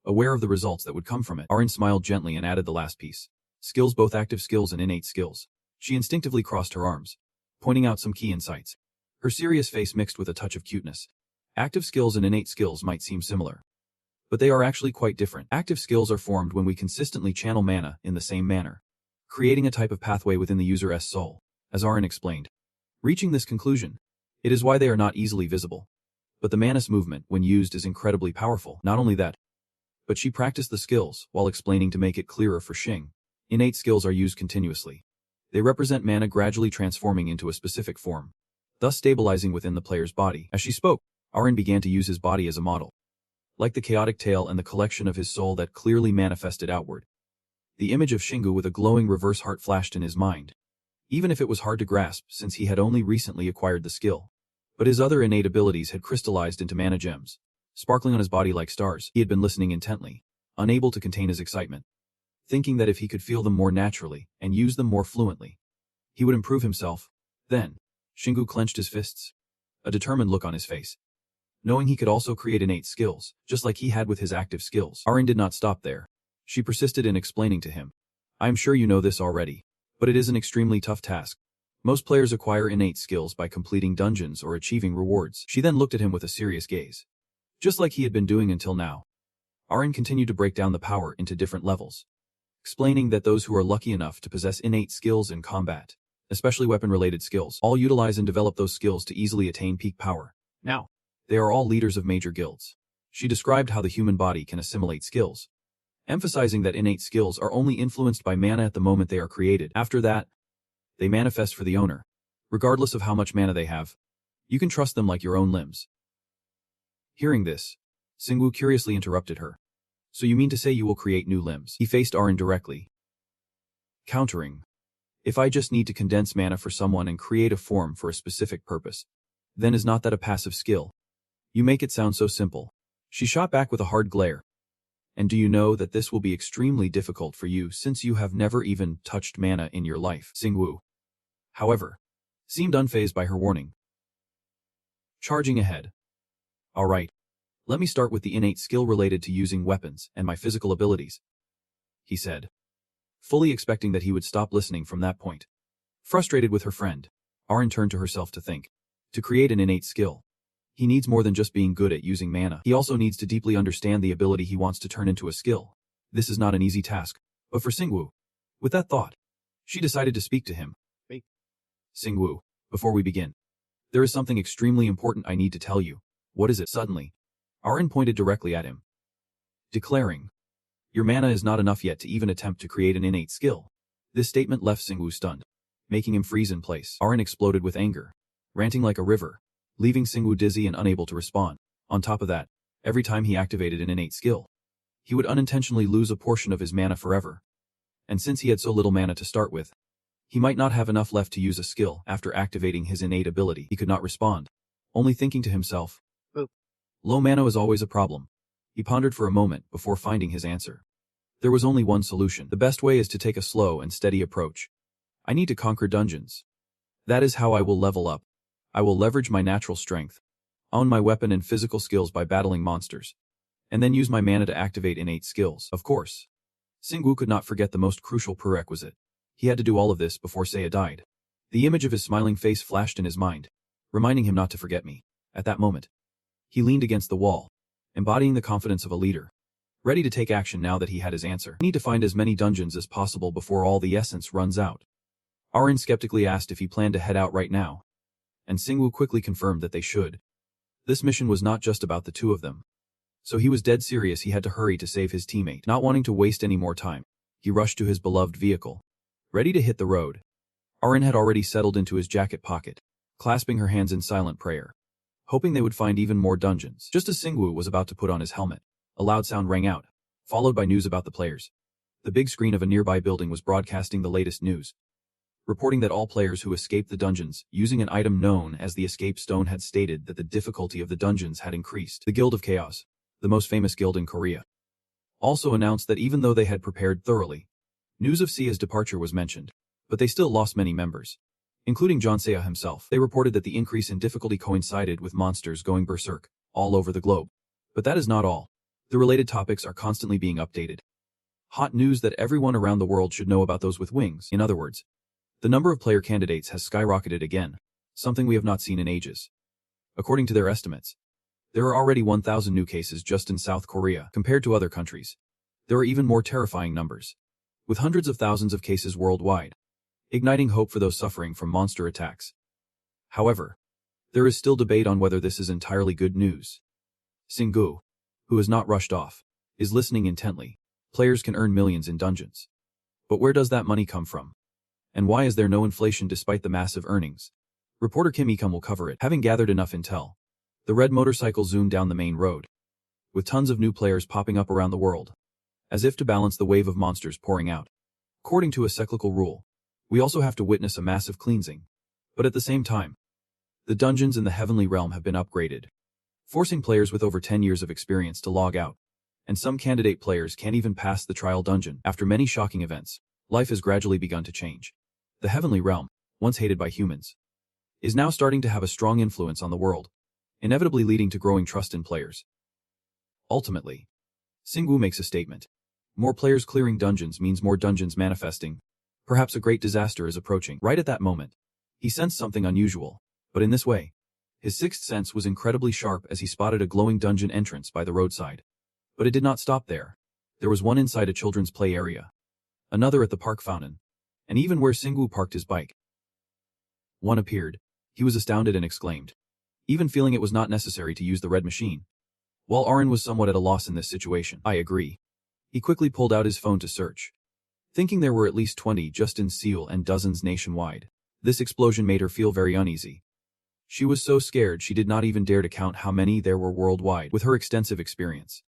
aware of the results that would come from it. Arin smiled gently and added the last piece. Skills, both active skills and innate skills. She instinctively crossed her arms, pointing out some key insights. Her serious face mixed with a touch of cuteness. Active skills and innate skills might seem similar, but they are actually quite different. Active skills are formed when we consistently channel mana in the same manner, creating a type of pathway within the user's soul, as Arin explained. Reaching this conclusion, it is why they are not easily visible. But the Manus movement, when used, is incredibly powerful. Not only that, but she practiced the skills while explaining to make it clearer for Xing. Innate skills are used continuously. They represent mana gradually transforming into a specific form, thus stabilizing within the player's body. As she spoke, Arin began to use his body as a model, like the chaotic tail and the collection of his soul that clearly manifested outward. The image of Shingu with a glowing reverse heart flashed in his mind, even if it was hard to grasp since he had only recently acquired the skill. But his other innate abilities had crystallized into mana gems, sparkling on his body like stars. He had been listening intently, unable to contain his excitement, thinking that if he could feel them more naturally and use them more fluently, he would improve himself. Then, Shingu clenched his fists, a determined look on his face, knowing he could also create innate skills, just like he had with his active skills. Arin did not stop there. She persisted in explaining to him, "I am sure you know this already, but it is an extremely tough task. Most players acquire innate skills by completing dungeons or achieving rewards." She then looked at him with a serious gaze, just like he had been doing until now. Arin continued to break down the power into different levels, explaining that those who are lucky enough to possess innate skills in combat, especially weapon-related skills, all utilize and develop those skills to easily attain peak power. Now, they are all leaders of major guilds. She described how the human body can assimilate skills, emphasizing that innate skills are only influenced by mana at the moment they are created. After that, they manifest for the owner, regardless of how much mana they have. You can trust them like your own limbs. Hearing this, Xingwu curiously interrupted her. "So you mean to say you will create new limbs?" He faced Arin directly, countering, "If I just need to condense mana for someone and create a form for a specific purpose, then is not that a passive skill? You make it sound so simple." She shot back with a hard glare. "And do you know that this will be extremely difficult for you since you have never even touched mana in your life?" Xingwu, however, seemed unfazed by her warning. Charging ahead. "All right. Let me start with the innate skill related to using weapons and my physical abilities," he said, fully expecting that he would stop listening from that point. Frustrated with her friend, Arin turned to herself to think. To create an innate skill, he needs more than just being good at using mana. He also needs to deeply understand the ability he wants to turn into a skill. This is not an easy task, but for Xingwu, with that thought, she decided to speak to him. "Xingwu, Before we begin, there is something extremely important I need to tell you. What is it? Suddenly, Arin pointed directly at him, declaring, "Your mana is not enough yet to even attempt to create an innate skill." This statement left Singwoo stunned, making him freeze in place. Arin exploded with anger, ranting like a river, leaving Singwoo dizzy and unable to respond. On top of that, every time he activated an innate skill, he would unintentionally lose a portion of his mana forever. And since he had so little mana to start with, he might not have enough left to use a skill. After activating his innate ability, he could not respond, only thinking to himself, "Oh, low mana is always a problem." He pondered for a moment before finding his answer. There was only one solution. The best way is to take a slow and steady approach. I need to conquer dungeons. That is how I will level up. I will leverage my natural strength, own my weapon and physical skills by battling monsters, and then use my mana to activate innate skills. Of course, Singwoo could not forget the most crucial prerequisite. He had to do all of this before Seiya died. The image of his smiling face flashed in his mind, reminding him not to forget me. At that moment, he leaned against the wall, embodying the confidence of a leader, ready to take action now that he had his answer. I need to find as many dungeons as possible before all the essence runs out. Arin skeptically asked if he planned to head out right now, and Singwoo quickly confirmed that they should. This mission was not just about the two of them, so he was dead serious. He had to hurry to save his teammate. Not wanting to waste any more time, he rushed to his beloved vehicle, ready to hit the road. Arin had already settled into his jacket pocket, clasping her hands in silent prayer, hoping they would find even more dungeons. Just as Singwoo was about to put on his helmet, a loud sound rang out, followed by news about the players. The big screen of a nearby building was broadcasting the latest news, reporting that all players who escaped the dungeons using an item known as the escape stone had stated that the difficulty of the dungeons had increased. The Guild of Chaos, the most famous guild in Korea, also announced that even though they had prepared thoroughly, news of Seiya's departure was mentioned, but they still lost many members, including John Seiya himself. They reported that the increase in difficulty coincided with monsters going berserk all over the globe. But that is not all. The related topics are constantly being updated. Hot news that everyone around the world should know about those with wings. In other words, the number of player candidates has skyrocketed again, something we have not seen in ages. According to their estimates, there are already 1,000 new cases just in South Korea. Compared to other countries, there are even more terrifying numbers, with hundreds of thousands of cases worldwide, igniting hope for those suffering from monster attacks. However, there is still debate on whether this is entirely good news. Singwoo, who has not rushed off, is listening intently. Players can earn millions in dungeons. But where does that money come from? And why is there no inflation despite the massive earnings? Reporter Kim Ekum will cover it. Having gathered enough intel, the red motorcycle zoomed down the main road, with tons of new players popping up around the world, as if to balance the wave of monsters pouring out. According to a cyclical rule, we also have to witness a massive cleansing. But at the same time, the dungeons in the heavenly realm have been upgraded, forcing players with over 10 years of experience to log out, and some candidate players can't even pass the trial dungeon. After many shocking events, life has gradually begun to change. The heavenly realm, once hated by humans, is now starting to have a strong influence on the world, inevitably leading to growing trust in players. Ultimately, Singwoo makes a statement. More players clearing dungeons means more dungeons manifesting. Perhaps a great disaster is approaching. Right at that moment, he sensed something unusual, but in this way, his sixth sense was incredibly sharp as he spotted a glowing dungeon entrance by the roadside. But it did not stop there. There was one inside a children's play area, another at the park fountain, and even where Singwoo parked his bike. One appeared. He was astounded and exclaimed, even feeling it was not necessary to use the red machine. While Arin was somewhat at a loss in this situation. I agree. He quickly pulled out his phone to search, thinking there were at least 20 just in Seoul and dozens nationwide. This explosion made her feel very uneasy. She was so scared she did not even dare to count how many there were worldwide. With her extensive experience,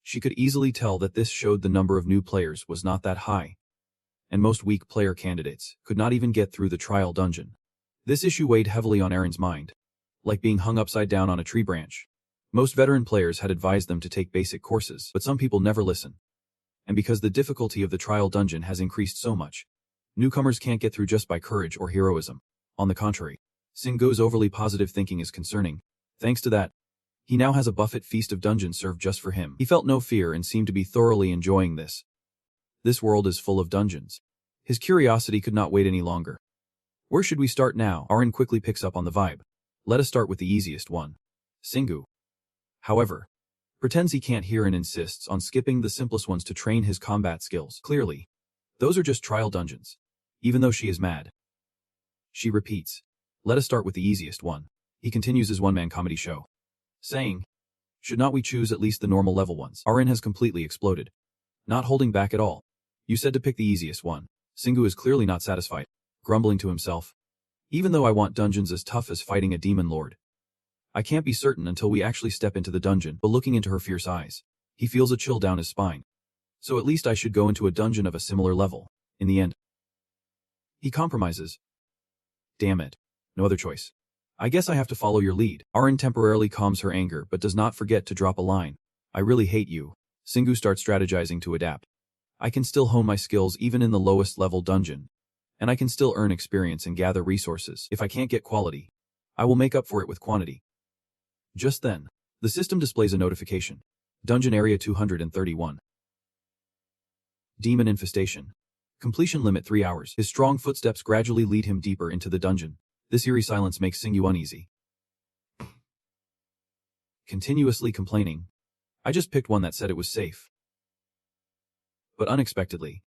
she could easily tell that this showed the number of new players was not that high, and most weak player candidates could not even get through the trial dungeon. This issue weighed heavily on Arin's mind, like being hung upside down on a tree branch. Most veteran players had advised them to take basic courses, but some people never listen. And because the difficulty of the trial dungeon has increased so much, newcomers can't get through just by courage or heroism. On the contrary, Singwoo's overly positive thinking is concerning. Thanks to that, he now has a buffet feast of dungeons served just for him. He felt no fear and seemed to be thoroughly enjoying this. This world is full of dungeons. His curiosity could not wait any longer. Where should we start now? Arin quickly picks up on the vibe. Let us start with the easiest one. Singwoo, however, pretends he can't hear and insists on skipping the simplest ones to train his combat skills. Clearly, those are just trial dungeons. Even though she is mad, she repeats, Let us start with the easiest one. He continues his one-man comedy show, saying, should not we choose at least the normal level ones? Arin has completely exploded, not holding back at all. You said to pick the easiest one. Singu is clearly not satisfied, grumbling to himself. Even though I want dungeons as tough as fighting a demon lord, I can't be certain until we actually step into the dungeon. But looking into her fierce eyes, he feels a chill down his spine. So at least I should go into a dungeon of a similar level. In the end, he compromises. Damn it. No other choice. I guess I have to follow your lead. Arin temporarily calms her anger but does not forget to drop a line. I really hate you. Singu starts strategizing to adapt. I can still hone my skills even in the lowest level dungeon. And I can still earn experience and gather resources. If I can't get quality, I will make up for it with quantity. Just then, the system displays a notification. Dungeon Area 231. Demon Infestation. Completion limit 3 hours. His strong footsteps gradually lead him deeper into the dungeon. This eerie silence makes Singu uneasy. Continuously complaining. I just picked one that said it was safe. But unexpectedly,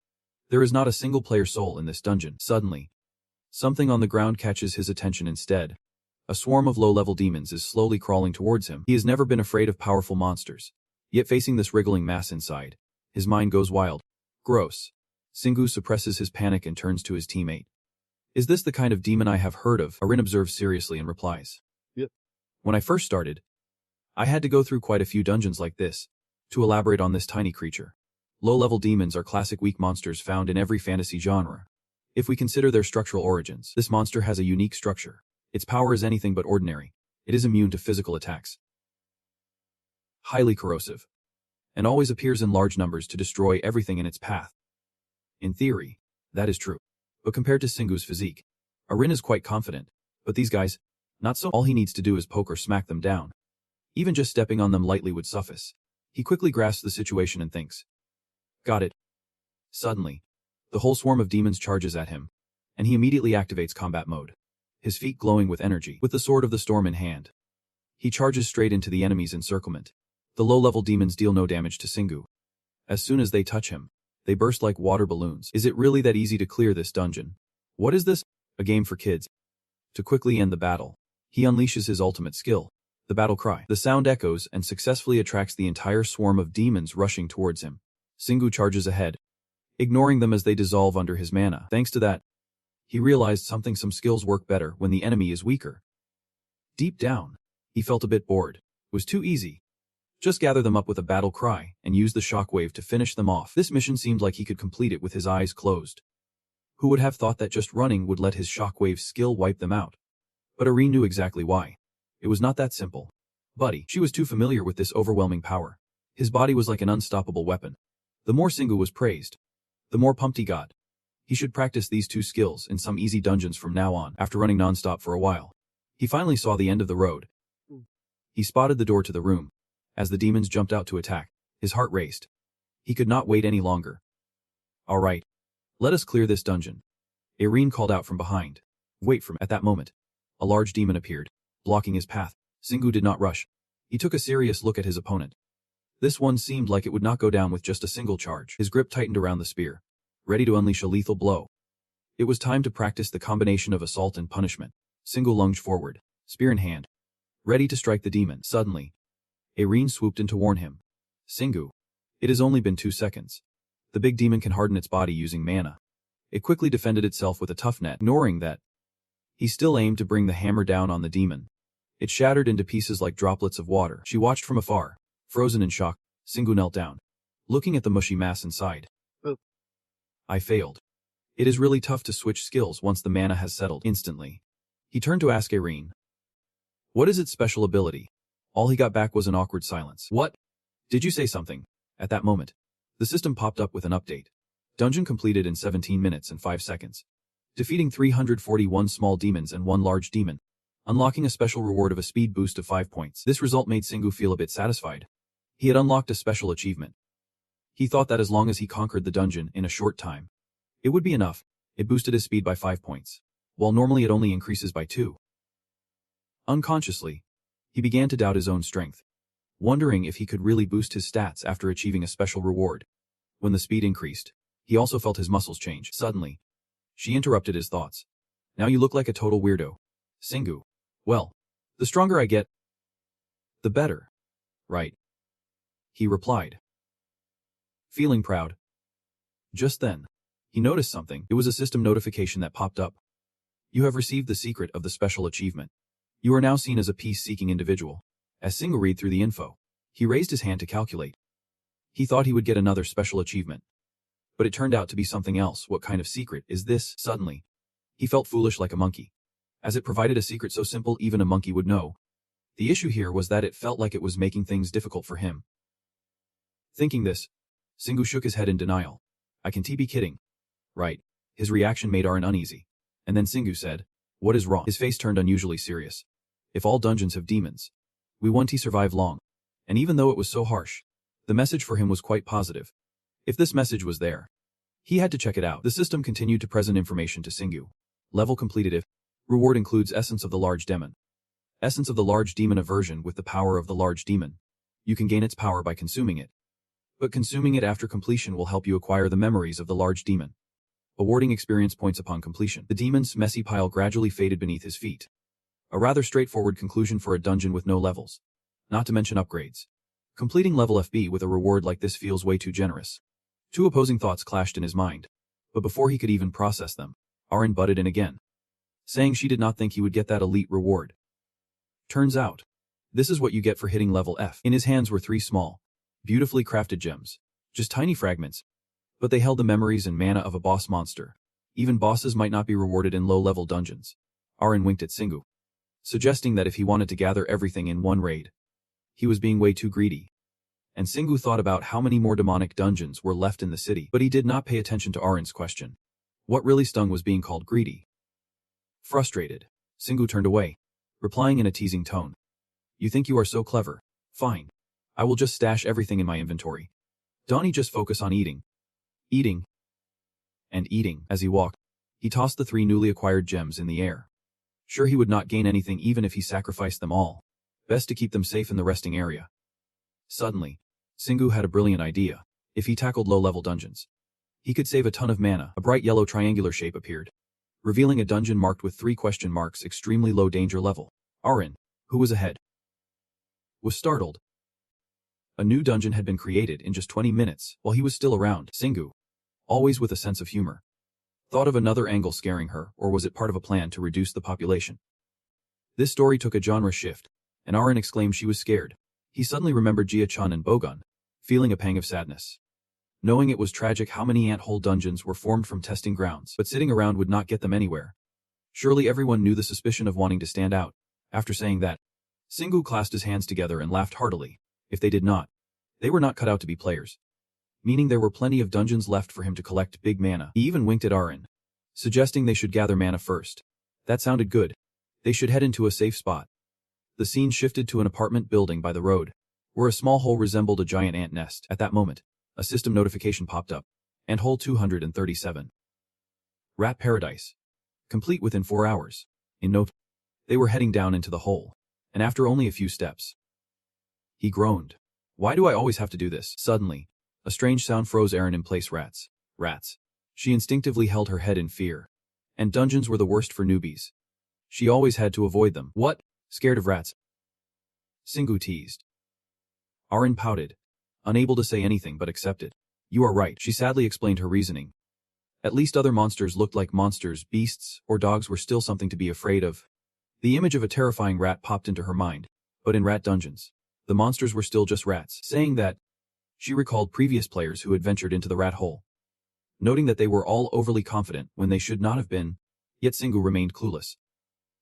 there is not a single player soul in this dungeon. Suddenly, something on the ground catches his attention instead. A swarm of low-level demons is slowly crawling towards him. He has never been afraid of powerful monsters. Yet facing this wriggling mass inside, his mind goes wild. Gross. Singu suppresses his panic and turns to his teammate. Is this the kind of demon I have heard of? Arin observes seriously and replies. Yep. When I first started, I had to go through quite a few dungeons like this to elaborate on this tiny creature. Low-level demons are classic weak monsters found in every fantasy genre. If we consider their structural origins, this monster has a unique structure. Its power is anything but ordinary. It is immune to physical attacks, highly corrosive, and always appears in large numbers to destroy everything in its path. In theory, that is true. But compared to Singu's physique, Arin is quite confident. But these guys, not so. All he needs to do is poke or smack them down. Even just stepping on them lightly would suffice. He quickly grasps the situation and thinks. Got it. Suddenly, the whole swarm of demons charges at him, and he immediately activates combat mode. His feet glowing with energy, with the sword of the storm in hand. He charges straight into the enemy's encirclement. The low-level demons deal no damage to Singu. As soon as they touch him, they burst like water balloons. Is it really that easy to clear this dungeon? What is this? A game for kids. To quickly end the battle, he unleashes his ultimate skill, the battle cry. The sound echoes and successfully attracts the entire swarm of demons rushing towards him. Singu charges ahead, ignoring them as they dissolve under his mana. Thanks to that, he realized some skills work better when the enemy is weaker. Deep down, he felt a bit bored. It was too easy. Just gather them up with a battle cry and use the shockwave to finish them off. This mission seemed like he could complete it with his eyes closed. Who would have thought that just running would let his shockwave skill wipe them out? But Arin knew exactly why. It was not that simple. Buddy, she was too familiar with this overwhelming power. His body was like an unstoppable weapon. The more Singu was praised, the more pumped he got. He should practice these two skills in some easy dungeons from now on. After running non-stop for a while, he finally saw the end of the road. He spotted the door to the room. As the demons jumped out to attack, his heart raced. He could not wait any longer. All right. Let us clear this dungeon. Arin called out from behind. Wait for me. At that moment, a large demon appeared, blocking his path. Singu did not rush. He took a serious look at his opponent. This one seemed like it would not go down with just a single charge. His grip tightened around the spear, ready to unleash a lethal blow. It was time to practice the combination of assault and punishment. Singu lunged forward, spear in hand, ready to strike the demon. Suddenly, Arin swooped in to warn him. Singu, it has only been 2 seconds. The big demon can harden its body using mana. It quickly defended itself with a tough net. Ignoring that, he still aimed to bring the hammer down on the demon. It shattered into pieces like droplets of water. She watched from afar, frozen in shock. Singu knelt down, looking at the mushy mass inside. Oh. I failed. It is really tough to switch skills once the mana has settled. Instantly, he turned to ask Arin. What is its special ability? All he got back was an awkward silence. What? Did you say something? At that moment, the system popped up with an update. Dungeon completed in 17 minutes and 5 seconds. Defeating 341 small demons and 1 large demon. Unlocking a special reward of a speed boost of 5 points. This result made Singu feel a bit satisfied. He had unlocked a special achievement. He thought that as long as he conquered the dungeon in a short time, it would be enough. It boosted his speed by 5 points, while normally it only increases by 2. Unconsciously, he began to doubt his own strength, wondering if he could really boost his stats after achieving a special reward. When the speed increased, he also felt his muscles change. Suddenly, she interrupted his thoughts. Now you look like a total weirdo. Singu. Well, the stronger I get, the better. Right? He replied, feeling proud. Just then, he noticed something. It was a system notification that popped up. You have received the secret of the special achievement. You are now seen as a peace-seeking individual. As Singu read through the info, he raised his hand to calculate. He thought he would get another special achievement. But it turned out to be something else. What kind of secret is this? Suddenly, he felt foolish like a monkey, as it provided a secret so simple even a monkey would know. The issue here was that it felt like it was making things difficult for him. Thinking this, Singu shook his head in denial. I can't be kidding. Right. His reaction made Arin uneasy. And then Singu said, what is wrong? His face turned unusually serious. If all dungeons have demons, we won't survive long. And even though it was so harsh, the message for him was quite positive. If this message was there, he had to check it out. The system continued to present information to Singu. Level completed if reward includes essence of the large demon. Essence of the large demon aversion with the power of the large demon. You can gain its power by consuming it. But consuming it after completion will help you acquire the memories of the large demon. Awarding experience points upon completion. The demon's messy pile gradually faded beneath his feet. A rather straightforward conclusion for a dungeon with no levels. Not to mention upgrades. Completing level FB with a reward like this feels way too generous. Two opposing thoughts clashed in his mind. But before he could even process them, Arin butted in again, saying she did not think he would get that elite reward. Turns out, this is what you get for hitting level F. In his hands were 3 small, beautifully crafted gems. Just tiny fragments. But they held the memories and mana of a boss monster. Even bosses might not be rewarded in low-level dungeons. Arin winked at Singu, suggesting that if he wanted to gather everything in one raid, he was being way too greedy. And Singu thought about how many more demonic dungeons were left in the city, but he did not pay attention to Arin's question. What really stung was being called greedy. Frustrated, Singu turned away, replying in a teasing tone. You think you are so clever? Fine. I will just stash everything in my inventory. Donnie just focus on eating. Eating. And eating. As he walked, he tossed the 3 newly acquired gems in the air. Sure, he would not gain anything even if he sacrificed them all. Best to keep them safe in the resting area. Suddenly, Singu had a brilliant idea. If he tackled low-level dungeons, he could save a ton of mana. A bright yellow triangular shape appeared, revealing a dungeon marked with 3 question marks, extremely low danger level. Arin, who was ahead, was startled. A new dungeon had been created in just 20 minutes while he was still around. Singu, always with a sense of humor, thought of another angle scaring her, or was it part of a plan to reduce the population? This story took a genre shift, and Arin exclaimed she was scared. He suddenly remembered Jia-chan and Bogun, feeling a pang of sadness. Knowing it was tragic how many ant-hole dungeons were formed from testing grounds, but sitting around would not get them anywhere. Surely everyone knew the suspicion of wanting to stand out. After saying that, Singu clasped his hands together and laughed heartily. If they did not, they were not cut out to be players. Meaning there were plenty of dungeons left for him to collect big mana. He even winked at Arin, suggesting they should gather mana first. That sounded good. They should head into a safe spot. The scene shifted to an apartment building by the road, where a small hole resembled a giant ant nest. At that moment, a system notification popped up. Ant hole 237. Rat Paradise. Complete within 4 hours. In no time, they were heading down into the hole, and after only a few steps, he groaned. Why do I always have to do this? Suddenly, a strange sound froze Arin in place. Rats. Rats. She instinctively held her head in fear. And dungeons were the worst for newbies. She always had to avoid them. What? Scared of rats? Singu teased. Arin pouted, unable to say anything but accepted. You are right, she sadly explained her reasoning. At least other monsters looked like monsters, beasts, or dogs were still something to be afraid of. The image of a terrifying rat popped into her mind, but in rat dungeons, the monsters were still just rats. Saying that, she recalled previous players who had ventured into the rat hole, noting that they were all overly confident when they should not have been, yet Singu remained clueless.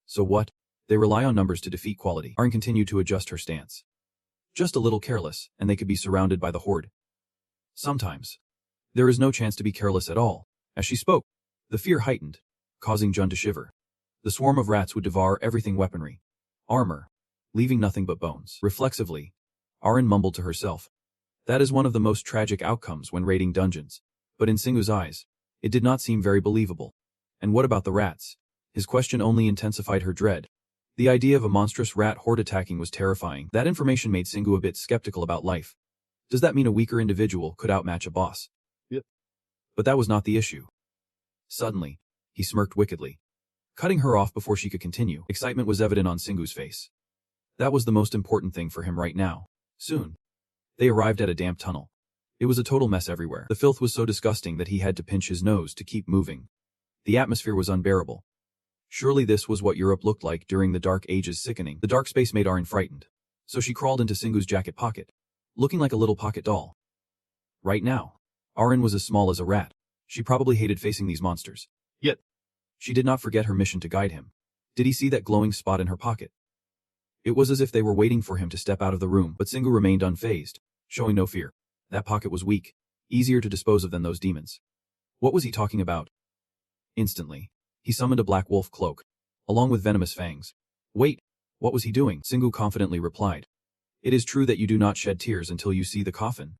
So what? They rely on numbers to defeat quality. Arin continued to adjust her stance. Just a little careless, and they could be surrounded by the horde. Sometimes, there is no chance to be careless at all. As she spoke, the fear heightened, causing Jun to shiver. The swarm of rats would devour everything weaponry, armor, leaving nothing but bones. Reflexively, Arin mumbled to herself. That is one of the most tragic outcomes when raiding dungeons. But in Singu's eyes, it did not seem very believable. And what about the rats? His question only intensified her dread. The idea of a monstrous rat horde attacking was terrifying. That information made Singu a bit skeptical about life. Does that mean a weaker individual could outmatch a boss? Yep. But that was not the issue. Suddenly, he smirked wickedly. cutting her off before she could continue. Excitement was evident on Singu's face. That was the most important thing for him right now. Soon, they arrived at a damp tunnel. It was a total mess everywhere. The filth was so disgusting that he had to pinch his nose to keep moving. The atmosphere was unbearable. Surely this was what Europe looked like during the Dark Ages. Sickening. The dark space made Arin frightened. So she crawled into Singu's jacket pocket, looking like a little pocket doll. Right now, Arin was as small as a rat. She probably hated facing these monsters. Yet, she did not forget her mission to guide him. Did he see that glowing spot in her pocket? It was as if they were waiting for him to step out of the room, but Singu remained unfazed, showing no fear. That pocket was weak, easier to dispose of than those demons. What was he talking about? Instantly, he summoned a black wolf cloak, along with venomous fangs. Wait, what was he doing? Singu confidently replied. It is true that you do not shed tears until you see the coffin.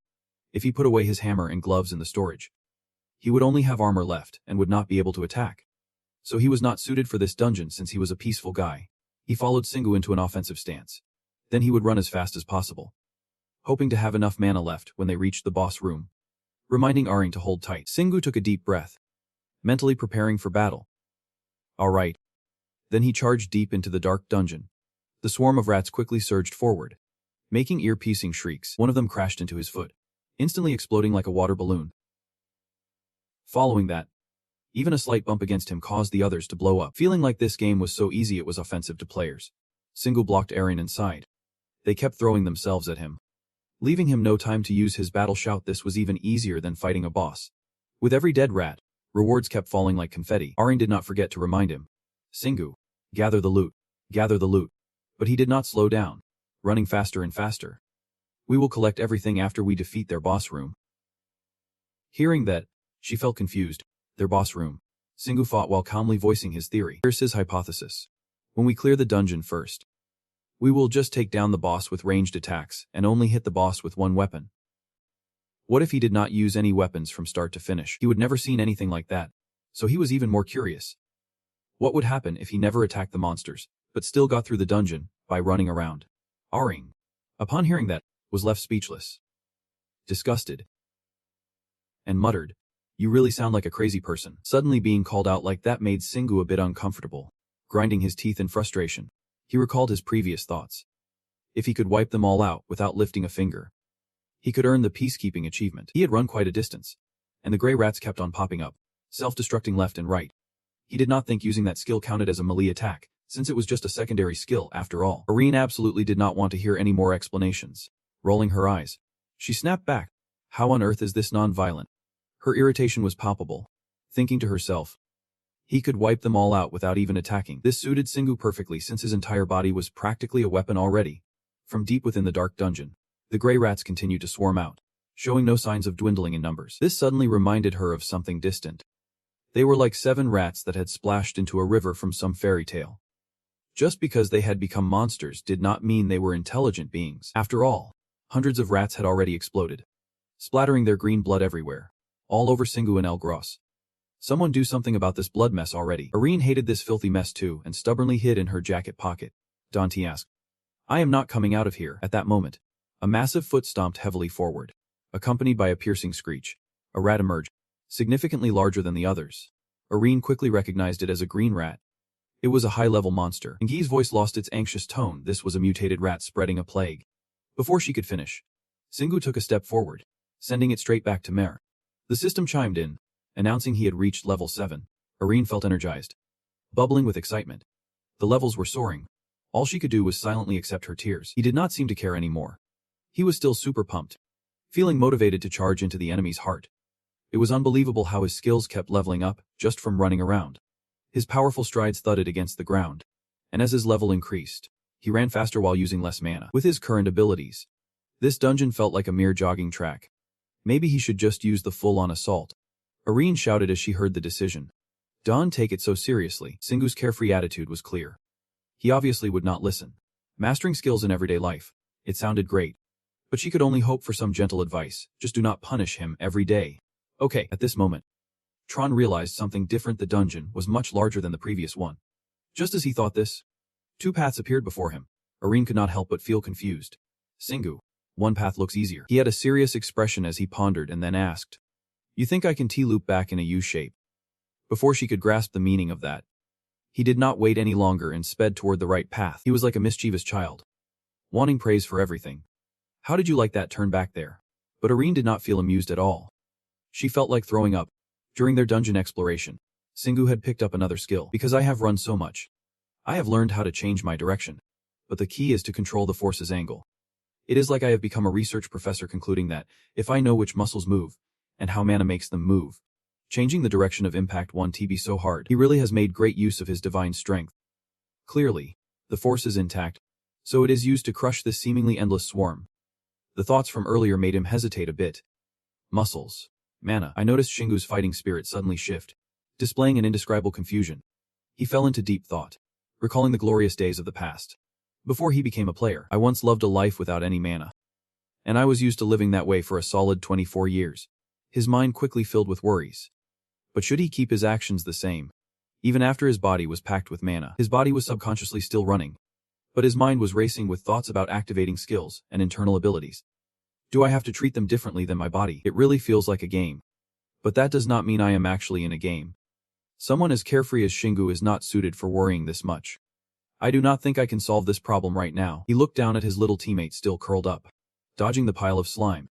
If he put away his hammer and gloves in the storage, he would only have armor left and would not be able to attack. So he was not suited for this dungeon since he was a peaceful guy. He followed Singu into an offensive stance. Then he would run as fast as possible, hoping to have enough mana left when they reached the boss room, reminding Arin to hold tight. Singu took a deep breath, mentally preparing for battle. Alright. Then he charged deep into the dark dungeon. The swarm of rats quickly surged forward, making ear-piercing shrieks. One of them crashed into his foot, instantly exploding like a water balloon. Following that, even a slight bump against him caused the others to blow up. Feeling like this game was so easy it was offensive to players, Singu blocked Arin inside. They kept throwing themselves at him, leaving him no time to use his battle shout. This was even easier than fighting a boss. With every dead rat, rewards kept falling like confetti. Arin did not forget to remind him. Singu, gather the loot. Gather the loot. But he did not slow down, running faster and faster. We will collect everything after we defeat their boss room. Hearing that, she felt confused. Their boss room. Singu fought while calmly voicing his theory. Here's his hypothesis. When we clear the dungeon first, we will just take down the boss with ranged attacks and only hit the boss with one weapon. What if he did not use any weapons from start to finish? He would never seen anything like that, so he was even more curious. What would happen if he never attacked the monsters, but still got through the dungeon by running around? Arin, upon hearing that, was left speechless, disgusted, and muttered, "You really sound like a crazy person." Suddenly being called out like that made Singu a bit uncomfortable. Grinding his teeth in frustration, he recalled his previous thoughts. If he could wipe them all out without lifting a finger, he could earn the peacekeeping achievement. He had run quite a distance, and the gray rats kept on popping up, self-destructing left and right. He did not think using that skill counted as a melee attack, since it was just a secondary skill after all. Arin absolutely did not want to hear any more explanations. Rolling her eyes, she snapped back. How on earth is this non-violent? Her irritation was palpable, thinking to herself, he could wipe them all out without even attacking. This suited Singu perfectly since his entire body was practically a weapon already. From deep within the dark dungeon, the gray rats continued to swarm out, showing no signs of dwindling in numbers. This suddenly reminded her of something distant. They were like 7 rats that had splashed into a river from some fairy tale. Just because they had become monsters did not mean they were intelligent beings. After all, hundreds of rats had already exploded, splattering their green blood everywhere, all over Singu and El Gros. Someone do something about this blood mess already. Arin hated this filthy mess too and stubbornly hid in her jacket pocket. Dante asked, I am not coming out of here. At that moment, a massive foot stomped heavily forward, accompanied by a piercing screech. A rat emerged, significantly larger than the others. Arin quickly recognized it as a green rat. It was a high-level monster. Ngi's voice lost its anxious tone. This was a mutated rat spreading a plague. Before she could finish, Singu took a step forward, sending it straight back to Mer. The system chimed in, announcing he had reached level 7. Arin felt energized, bubbling with excitement. The levels were soaring. All she could do was silently accept her tears. He did not seem to care anymore. He was still super pumped, feeling motivated to charge into the enemy's heart. It was unbelievable how his skills kept leveling up just from running around. His powerful strides thudded against the ground, and as his level increased, he ran faster while using less mana. With his current abilities, this dungeon felt like a mere jogging track. Maybe he should just use the full-on assault. Arin shouted as she heard the decision. Don't take it so seriously. Singu's carefree attitude was clear. He obviously would not listen. Mastering skills in everyday life. It sounded great. But she could only hope for some gentle advice. Just do not punish him every day. Okay. At this moment, Tron realized something different. The dungeon was much larger than the previous one. Just as he thought this, 2 paths appeared before him. Arin could not help but feel confused. Singu, one path looks easier. He had a serious expression as he pondered and then asked, You think I can T-loop back in a U shape? Before she could grasp the meaning of that, He did not wait any longer and sped toward the right path. He was like a mischievous child, wanting praise for everything. How did you like that turn back there? But Irene did not feel amused at all. She felt like throwing up. During their dungeon exploration, Singu had picked up another skill. Because I have run so much, I have learned how to change my direction. But the key is to control the force's angle. It is like I have become a research professor concluding that, if I know which muscles move, and how mana makes them move, changing the direction of impact won't be so hard. He really has made great use of his divine strength. Clearly, the force is intact, so it is used to crush this seemingly endless swarm. The thoughts from earlier made him hesitate a bit. Muscles. Mana. I noticed Shingu's fighting spirit suddenly shift, displaying an indescribable confusion. He fell into deep thought, recalling the glorious days of the past. Before he became a player, I once loved a life without any mana. And I was used to living that way for a solid 24 years. His mind quickly filled with worries. But should he keep his actions the same? Even after his body was packed with mana, his body was subconsciously still running. But his mind was racing with thoughts about activating skills and internal abilities. Do I have to treat them differently than my body? It really feels like a game. But that does not mean I am actually in a game. Someone as carefree as Shingu is not suited for worrying this much. I do not think I can solve this problem right now. He looked down at his little teammate still curled up, dodging the pile of slime.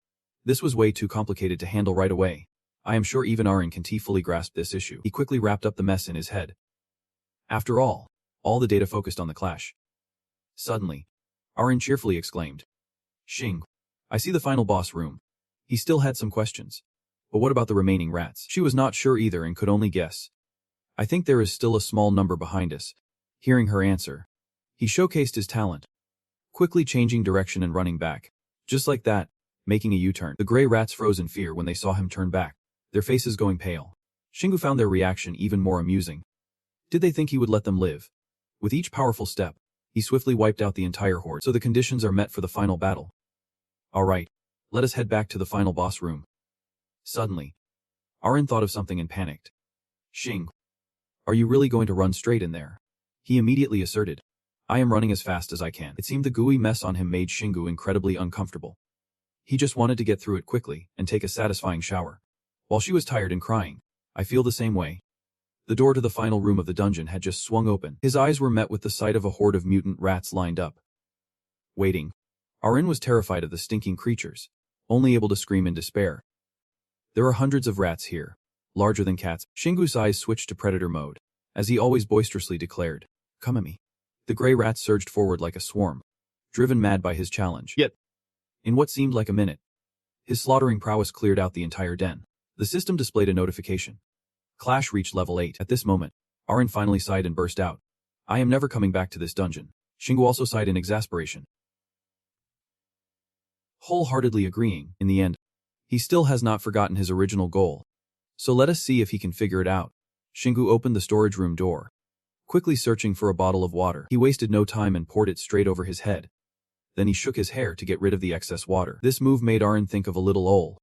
This was way too complicated to handle right away. I am sure even Arin can fully grasp this issue. He quickly wrapped up the mess in his head. After all the data focused on the clash. Suddenly, Arin cheerfully exclaimed, "Shing, I see the final boss room." He still had some questions. But what about the remaining rats? She was not sure either and could only guess. I think there is still a small number behind us. Hearing her answer, he showcased his talent, quickly changing direction and running back. Just like that, making a U-turn. The gray rats froze in fear when they saw him turn back, their faces going pale. Shingu found their reaction even more amusing. Did they think he would let them live? With each powerful step, he swiftly wiped out the entire horde, so the conditions are met for the final battle. Alright, let us head back to the final boss room. Suddenly, Arin thought of something and panicked. Shing, are you really going to run straight in there? He immediately asserted. I am running as fast as I can. It seemed the gooey mess on him made Shingu incredibly uncomfortable. He just wanted to get through it quickly and take a satisfying shower. While she was tired and crying, I feel the same way. The door to the final room of the dungeon had just swung open. His eyes were met with the sight of a horde of mutant rats lined up, waiting. Arin was terrified of the stinking creatures, only able to scream in despair. There are hundreds of rats here, larger than cats. Shingu's eyes switched to predator mode, as he always boisterously declared, "Come at me." The gray rats surged forward like a swarm, driven mad by his challenge. Yet, in what seemed like a minute, his slaughtering prowess cleared out the entire den. The system displayed a notification. Clash reached level 8. At this moment, Arin finally sighed and burst out. I am never coming back to this dungeon. Shingu also sighed in exasperation, wholeheartedly agreeing. In the end, he still has not forgotten his original goal. So let us see if he can figure it out. Shingu opened the storage room door, quickly searching for a bottle of water. He wasted no time and poured it straight over his head. Then he shook his hair to get rid of the excess water. This move made Arin think of a little Ole.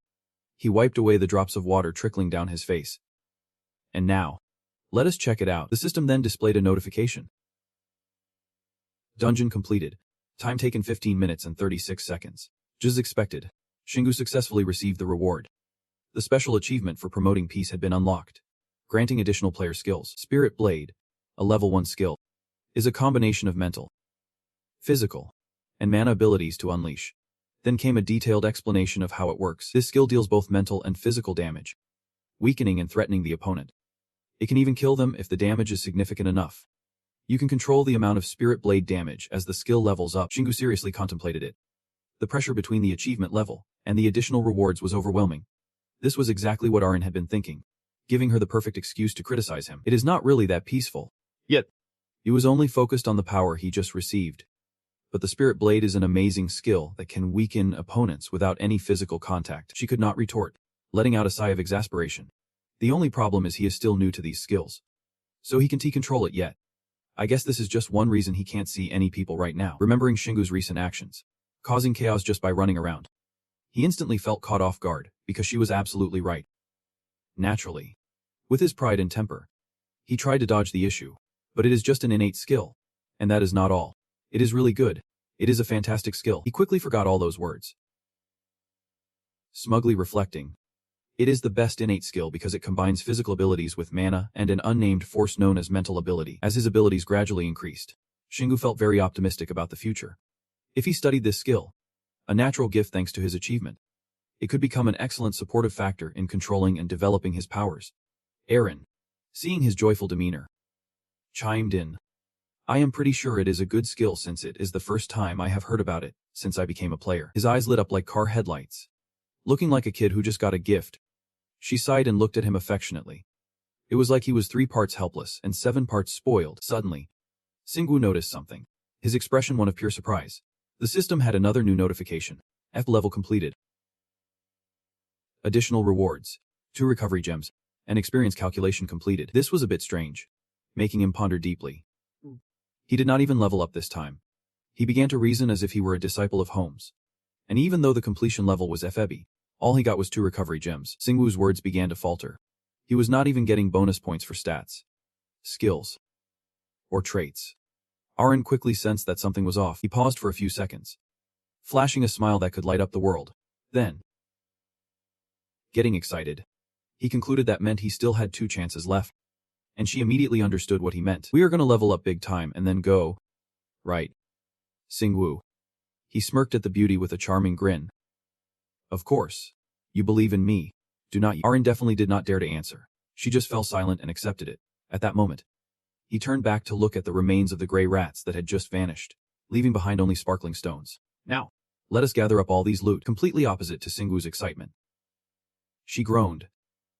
He wiped away the drops of water trickling down his face. And now, let us check it out. The system then displayed a notification. Dungeon completed. Time taken 15 minutes and 36 seconds. Just as expected, Shingu successfully received the reward. The special achievement for promoting peace had been unlocked, granting additional player skills. Spirit Blade, a level 1 skill, is a combination of mental, physical, and mana abilities to unleash. Then came a detailed explanation of how it works. This skill deals both mental and physical damage, weakening and threatening the opponent. It can even kill them if the damage is significant enough. You can control the amount of Spirit Blade damage as the skill levels up. Shingu seriously contemplated it. The pressure between the achievement level and the additional rewards was overwhelming. This was exactly what Arin had been thinking, giving her the perfect excuse to criticize him. It is not really that peaceful. Yet, he was only focused on the power he just received. But the Spirit Blade is an amazing skill that can weaken opponents without any physical contact. She could not retort, letting out a sigh of exasperation. The only problem is he is still new to these skills, so he can't control it yet. I guess this is just one reason he can't see any people right now. Remembering Shingu's recent actions, causing chaos just by running around, he instantly felt caught off guard, because she was absolutely right. Naturally, with his pride and temper, he tried to dodge the issue, but it is just an innate skill. And that is not all. It is really good. It is a fantastic skill. He quickly forgot all those words. Smugly reflecting, It is the best innate skill because it combines physical abilities with mana and an unnamed force known as mental ability. As his abilities gradually increased, Shingu felt very optimistic about the future. If he studied this skill, a natural gift thanks to his achievement, it could become an excellent supportive factor in controlling and developing his powers. Aaron, seeing his joyful demeanor, chimed in. I am pretty sure it is a good skill since it is the first time I have heard about it since I became a player. His eyes lit up like car headlights. Looking like a kid who just got a gift, she sighed and looked at him affectionately. It was like he was 3 parts helpless and 7 parts spoiled. Suddenly, Singwu noticed something, his expression one of pure surprise. The system had another new notification. F level completed. Additional rewards, 2 recovery gems, and experience calculation completed. This was a bit strange, making him ponder deeply. He did not even level up this time. He began to reason as if he were a disciple of Holmes. And even though the completion level was FEB, all he got was 2 recovery gems. Singwu's words began to falter. He was not even getting bonus points for stats, skills, or traits. Aaron quickly sensed that something was off. He paused for a few seconds, flashing a smile that could light up the world. Then, getting excited, he concluded that meant he still had 2 chances left. And she immediately understood what he meant. We are gonna level up big time and then go, right? Singwu. He smirked at the beauty with a charming grin. Of course. You believe in me, do not you? Aaron definitely did not dare to answer. She just fell silent and accepted it. At that moment, he turned back to look at the remains of the gray rats that had just vanished, leaving behind only sparkling stones. Now, let us gather up all these loot, completely opposite to Singwu's excitement. She groaned,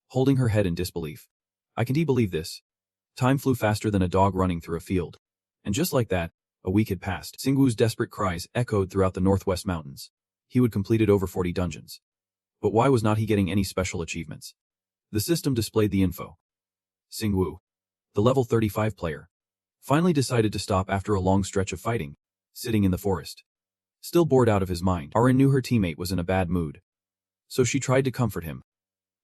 holding her head in disbelief. I can't believe this. Time flew faster than a dog running through a field. And just like that, a week had passed. Singwu's desperate cries echoed throughout the northwest mountains. He would completed over 40 dungeons. But why was not he getting any special achievements? The system displayed the info. Singwu, the level 35 player, finally decided to stop after a long stretch of fighting, sitting in the forest. Still bored out of his mind, Aaron knew her teammate was in a bad mood. So she tried to comfort him.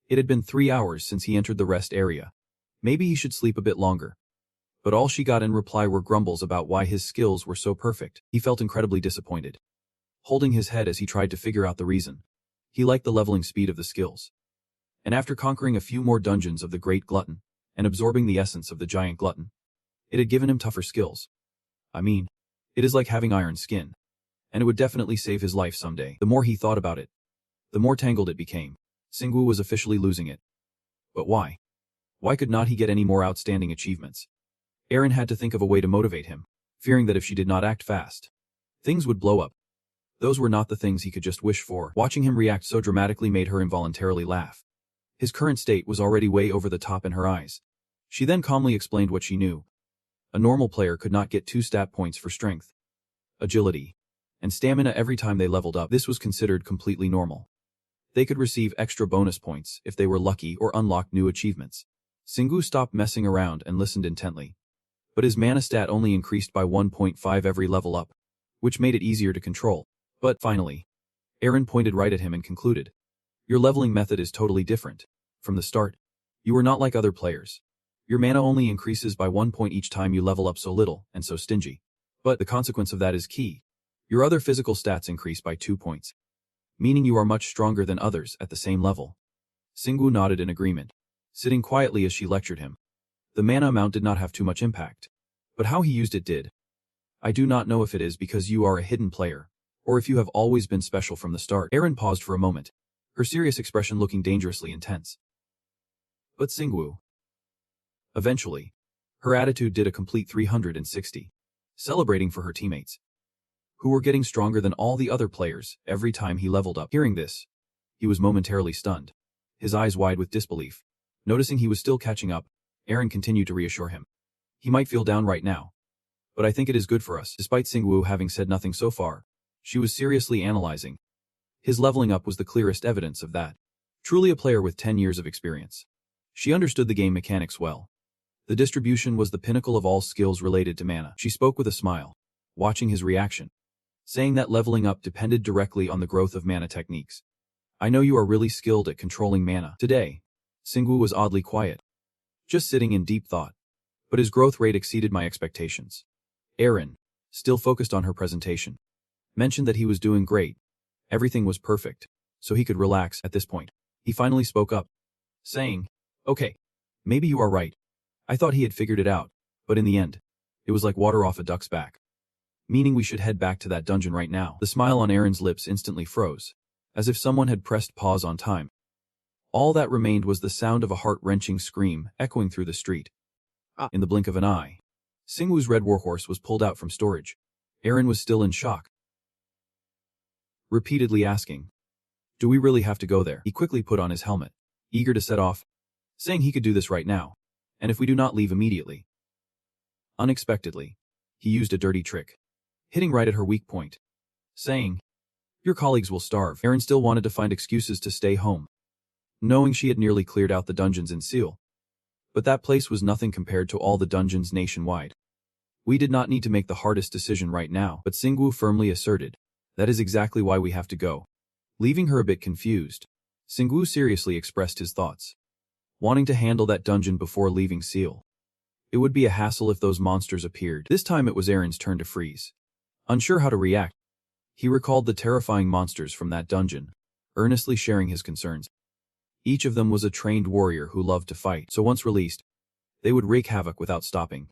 It had been 3 hours since he entered the rest area. Maybe he should sleep a bit longer. But all she got in reply were grumbles about why his skills were so perfect. He felt incredibly disappointed, holding his head as he tried to figure out the reason. He liked the leveling speed of the skills. And after conquering a few more dungeons of the Great Glutton, and absorbing the essence of the Giant Glutton, it had given him tougher skills. I mean, it is like having iron skin. And it would definitely save his life someday. The more he thought about it, the more tangled it became. Singwu was officially losing it. But why? Why could not he get any more outstanding achievements? Aaron had to think of a way to motivate him, fearing that if she did not act fast, things would blow up. Those were not the things he could just wish for. Watching him react so dramatically made her involuntarily laugh. His current state was already way over the top in her eyes. She then calmly explained what she knew. A normal player could not get 2 stat points for strength, agility, and stamina every time they leveled up. This was considered completely normal. They could receive extra bonus points if they were lucky or unlocked new achievements. Singwu stopped messing around and listened intently. But his mana stat only increased by 1.5 every level up, which made it easier to control. But finally, Aaron pointed right at him and concluded, your leveling method is totally different. From the start, you are not like other players. Your mana only increases by 1 point each time you level up so little and so stingy. But the consequence of that is key. Your other physical stats increase by 2 points, meaning you are much stronger than others at the same level. Singwu nodded in agreement, sitting quietly as she lectured him. The mana amount did not have too much impact, but how he used it did. I do not know if it is because you are a hidden player, or if you have always been special from the start. Aaron paused for a moment, her serious expression looking dangerously intense. But Singwu. Eventually, her attitude did a complete 360, celebrating for her teammates, who were getting stronger than all the other players every time he leveled up. Hearing this, he was momentarily stunned, his eyes wide with disbelief. Noticing he was still catching up, Aaron continued to reassure him. He might feel down right now, but I think it is good for us. Despite Singwu having said nothing so far, she was seriously analyzing. His leveling up was the clearest evidence of that. Truly a player with 10 years of experience. She understood the game mechanics well. The distribution was the pinnacle of all skills related to mana. She spoke with a smile, watching his reaction, saying that leveling up depended directly on the growth of mana techniques. I know you are really skilled at controlling mana. Today, Singwu was oddly quiet, just sitting in deep thought. But his growth rate exceeded my expectations. Aaron, still focused on her presentation, mentioned that he was doing great. Everything was perfect, so he could relax at this point. He finally spoke up, saying, "Okay, maybe you are right. I thought he had figured it out, but in the end, it was like water off a duck's back. Meaning we should head back to that dungeon right now." The smile on Aaron's lips instantly froze, as if someone had pressed pause on time. All that remained was the sound of a heart-wrenching scream echoing through the street. In the blink of an eye, Singwoo's red warhorse was pulled out from storage. Aaron was still in shock, repeatedly asking, "Do we really have to go there?" He quickly put on his helmet, eager to set off, saying he could do this right now, and if we do not leave immediately. Unexpectedly, he used a dirty trick, hitting right at her weak point, saying, "Your colleagues will starve." Aaron still wanted to find excuses to stay home, knowing she had nearly cleared out the dungeons in Seal. But that place was nothing compared to all the dungeons nationwide. We did not need to make the hardest decision right now, but Singwoo firmly asserted, "That is exactly why we have to go." Leaving her a bit confused, Singwoo seriously expressed his thoughts, wanting to handle that dungeon before leaving Seal. It would be a hassle if those monsters appeared. This time it was Aaron's turn to freeze. Unsure how to react, he recalled the terrifying monsters from that dungeon, earnestly sharing his concerns. Each of them was a trained warrior who loved to fight, so once released, they would wreak havoc without stopping.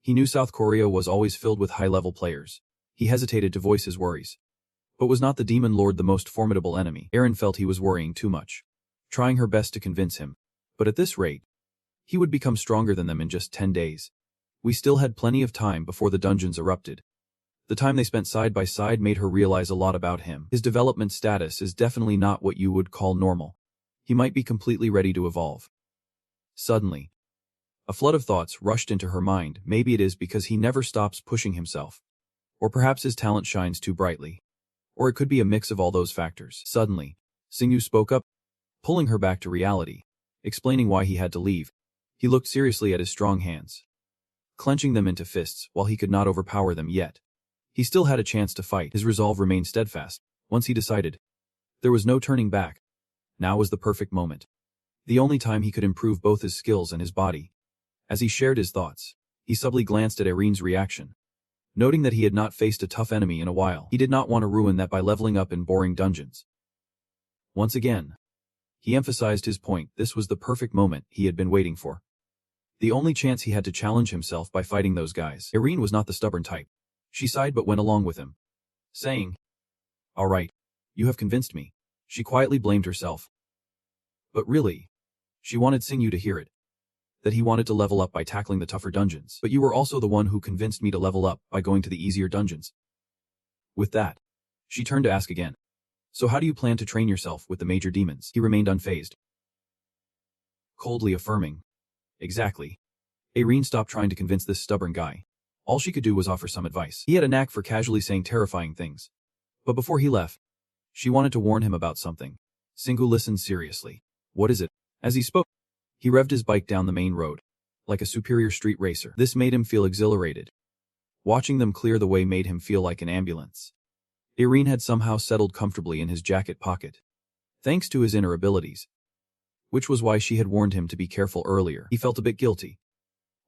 He knew South Korea was always filled with high-level players. He hesitated to voice his worries. But was not the Demon Lord the most formidable enemy? Aaron felt he was worrying too much, trying her best to convince him. But at this rate, he would become stronger than them in just 10 days. We still had plenty of time before the dungeons erupted. The time they spent side by side made her realize a lot about him. His development status is definitely not what you would call normal. He might be completely ready to evolve. Suddenly, a flood of thoughts rushed into her mind. Maybe it is because he never stops pushing himself. Or perhaps his talent shines too brightly. Or it could be a mix of all those factors. Suddenly, Singwoo spoke up, pulling her back to reality, explaining why he had to leave. He looked seriously at his strong hands, clenching them into fists while he could not overpower them yet. He still had a chance to fight. His resolve remained steadfast. Once he decided, there was no turning back. Now was the perfect moment. The only time he could improve both his skills and his body. As he shared his thoughts, he subtly glanced at Irene's reaction. Noting that he had not faced a tough enemy in a while, he did not want to ruin that by leveling up in boring dungeons. Once again, he emphasized his point. This was the perfect moment he had been waiting for. The only chance he had to challenge himself by fighting those guys. Irene was not the stubborn type. She sighed but went along with him, saying, "All right, you have convinced me." She quietly blamed herself. But really, she wanted Singwoo to hear it. That he wanted to level up by tackling the tougher dungeons. "But you were also the one who convinced me to level up by going to the easier dungeons." With that, she turned to ask again, "So how do you plan to train yourself with the major demons?" He remained unfazed, coldly affirming, "Exactly." Irene stopped trying to convince this stubborn guy. All she could do was offer some advice. He had a knack for casually saying terrifying things. But before he left, she wanted to warn him about something. Singwoo listened seriously. "What is it?" As he spoke, he revved his bike down the main road, like a superior street racer. This made him feel exhilarated. Watching them clear the way made him feel like an ambulance. Irene had somehow settled comfortably in his jacket pocket, thanks to his inner abilities. Which was why she had warned him to be careful earlier. He felt a bit guilty,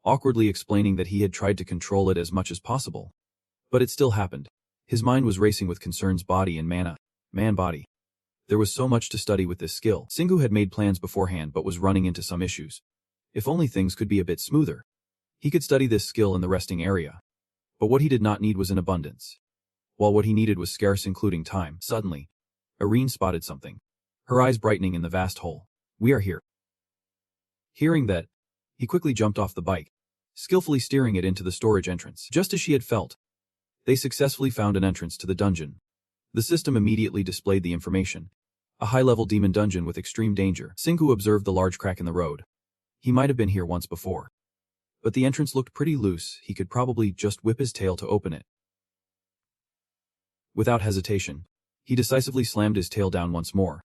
awkwardly explaining that he had tried to control it as much as possible. But it still happened. His mind was racing with concerns body and man-body. There was so much to study with this skill. Singwoo had made plans beforehand but was running into some issues. If only things could be a bit smoother. He could study this skill in the resting area. But what he did not need was in abundance. While what he needed was scarce, including time. Suddenly, Irene spotted something, her eyes brightening in the vast hole. "We are here." Hearing that, he quickly jumped off the bike, skillfully steering it into the storage entrance. Just as she had felt, they successfully found an entrance to the dungeon. The system immediately displayed the information. A high-level demon dungeon with extreme danger. Singwoo observed the large crack in the road. He might have been here once before. But the entrance looked pretty loose. He could probably just whip his tail to open it. Without hesitation, he decisively slammed his tail down once more,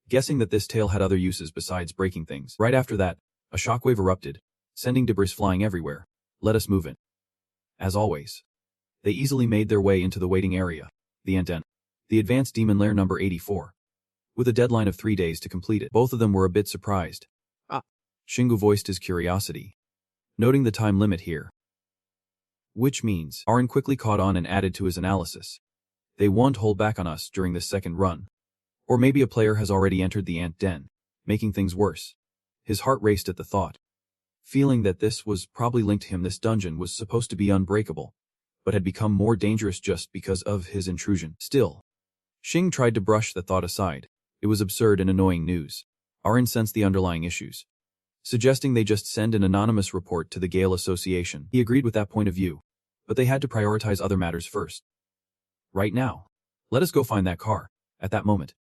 guessing that this tail had other uses besides breaking things. Right after that, a shockwave erupted, sending debris flying everywhere. "Let us move in." As always, they easily made their way into the waiting area, the Advanced Demon Lair number 84. With a deadline of 3 days to complete it. Both of them were a bit surprised. Singwoo voiced his curiosity, noting the time limit here. Which means, Aaron quickly caught on and added to his analysis. They won't hold back on us during this second run. Or maybe a player has already entered the ant den. making things worse. His heart raced at the thought, feeling that this was probably linked to him. This dungeon was supposed to be unbreakable, but had become more dangerous just because of his intrusion. Still, Xing tried to brush the thought aside. It was absurd and annoying news. Arin sensed the underlying issues, suggesting they just send an anonymous report to the Gale Association. He agreed with that point of view, but they had to prioritize other matters first. Right now. Let us go find that car. At that moment,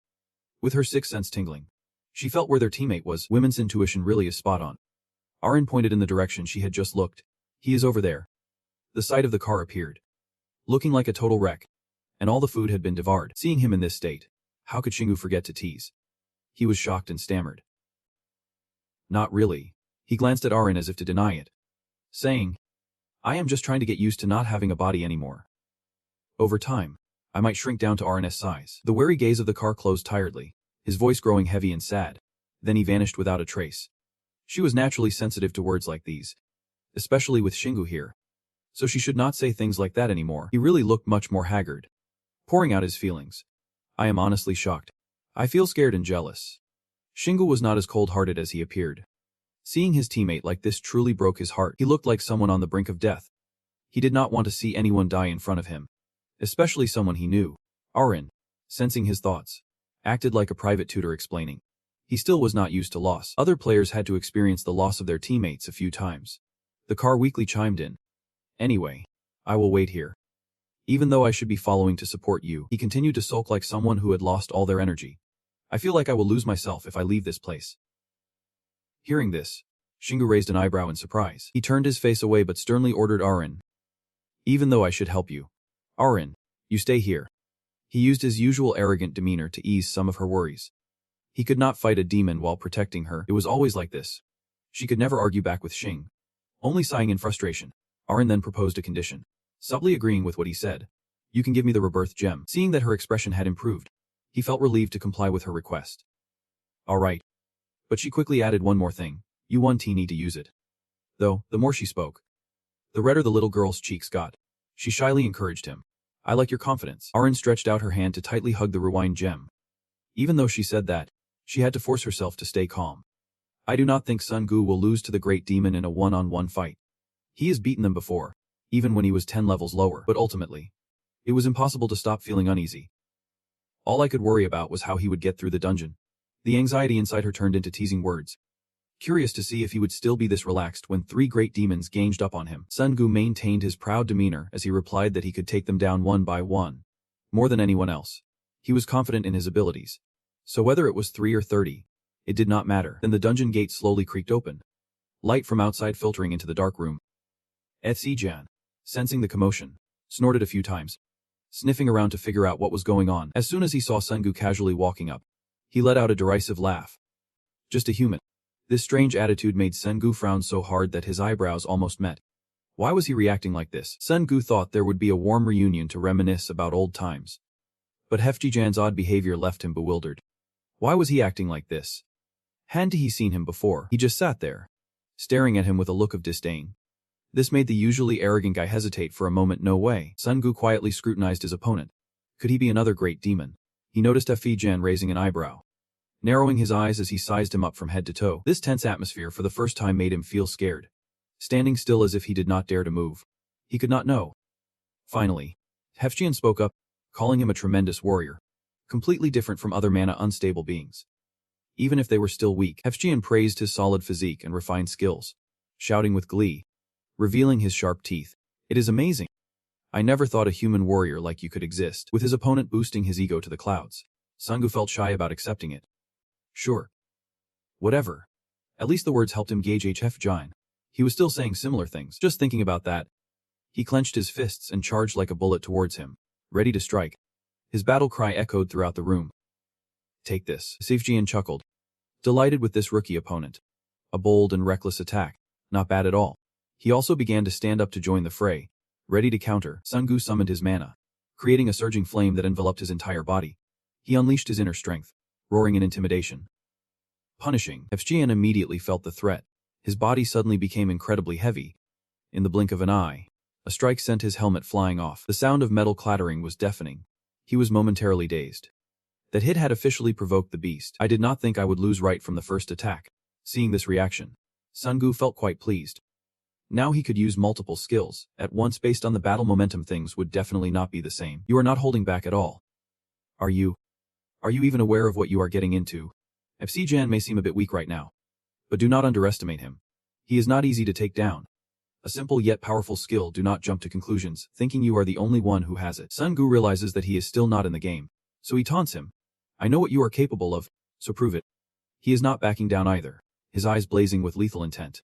with her sixth sense tingling, she felt where their teammate was. Women's intuition really is spot on. Arin pointed in the direction she had just looked. He is over there. The sight of the car appeared, looking like a total wreck, and all the food had been devoured. Seeing him in this state, how could Xinggu forget to tease? He was shocked and stammered. Not really. He glanced at Arin as if to deny it, saying, I am just trying to get used to not having a body anymore. Over time, I might shrink down to Arin's size. The wary gaze of the car closed tiredly, his voice growing heavy and sad. Then he vanished without a trace. She was naturally sensitive to words like these, especially with Xinggu here, so she should not say things like that anymore. He really looked much more haggard, pouring out his feelings. I am honestly shocked. I feel scared and jealous. Xinggu was not as cold-hearted as he appeared. Seeing his teammate like this truly broke his heart. He looked like someone on the brink of death. He did not want to see anyone die in front of him, especially someone he knew. Arin, sensing his thoughts, acted like a private tutor explaining. He still was not used to loss. Other players had to experience the loss of their teammates a few times. The car weakly chimed in. Anyway, I will wait here. Even though I should be following to support you, he continued to sulk like someone who had lost all their energy. I feel like I will lose myself if I leave this place. Hearing this, Xinggu raised an eyebrow in surprise. He turned his face away but sternly ordered Arin. Even though I should help you, Arin, you stay here. He used his usual arrogant demeanor to ease some of her worries. He could not fight a demon while protecting her. It was always like this. She could never argue back with Xing. Only sighing in frustration, Arin then proposed a condition. Subtly agreeing with what he said. You can give me the rebirth gem. Seeing that her expression had improved, he felt relieved to comply with her request. All right. But she quickly added one more thing. You need to use it. Though, the more she spoke, the redder the little girl's cheeks got. She shyly encouraged him. I like your confidence. Arin stretched out her hand to tightly hug the rewind gem. Even though she said that, she had to force herself to stay calm. I do not think Sun Gu will lose to the great demon in a one-on-one fight. He has beaten them before, even when he was 10 levels lower, but ultimately, it was impossible to stop feeling uneasy. All I could worry about was how he would get through the dungeon. The anxiety inside her turned into teasing words. Curious to see if he would still be this relaxed when 3 great demons ganged up on him. Sun Gu maintained his proud demeanor as he replied that he could take them down one by one. More than anyone else, he was confident in his abilities. So whether it was 3 or 30, it did not matter. Then the dungeon gate slowly creaked open, light from outside filtering into the dark room. Jan, sensing the commotion, snorted a few times, sniffing around to figure out what was going on. As soon as he saw Sun Gu casually walking up, he let out a derisive laugh. Just a human. This strange attitude made Sun Gu frown so hard that his eyebrows almost met. Why was he reacting like this? Sun Gu thought there would be a warm reunion to reminisce about old times. But Jan's odd behavior left him bewildered. Why was he acting like this? Hadn't he seen him before? He just sat there, staring at him with a look of disdain. This made the usually arrogant guy hesitate for a moment. No way. Sun Gu quietly scrutinized his opponent. Could he be another great demon? He noticed Jan raising an eyebrow, narrowing his eyes as he sized him up from head to toe. This tense atmosphere for the first time made him feel scared, standing still as if he did not dare to move. He could not know. Finally, Jan spoke up, calling him a tremendous warrior, completely different from other mana unstable beings. Even if they were still weak, Jan praised his solid physique and refined skills, shouting with glee, revealing his sharp teeth. It is amazing. I never thought a human warrior like you could exist. With his opponent boosting his ego to the clouds, Sun Gu felt shy about accepting it. Sure. Whatever. At least the words helped him gauge Jan. He was still saying similar things. Just thinking about that, he clenched his fists and charged like a bullet towards him, ready to strike. His battle cry echoed throughout the room. Take this. Jan chuckled, delighted with this rookie opponent. A bold and reckless attack. Not bad at all. He also began to stand up to join the fray, ready to counter. Sun Gu summoned his mana, creating a surging flame that enveloped his entire body. He unleashed his inner strength, roaring in intimidation. Punishing. Jan immediately felt the threat. His body suddenly became incredibly heavy. In the blink of an eye, a strike sent his helmet flying off. The sound of metal clattering was deafening. He was momentarily dazed. That hit had officially provoked the beast. I did not think I would lose right from the first attack. Seeing this reaction, Sungu felt quite pleased. Now he could use multiple skills. At once based on the battle momentum things would definitely not be the same. You are not holding back at all. Are you? Are you even aware of what you are getting into? FC Jan may seem a bit weak right now. But do not underestimate him. He is not easy to take down. A simple yet powerful skill. Do not jump to conclusions, thinking you are the only one who has it. Sungu realizes that he is still not in the game. So he taunts him. I know what you are capable of, so prove it. He is not backing down either, his eyes blazing with lethal intent.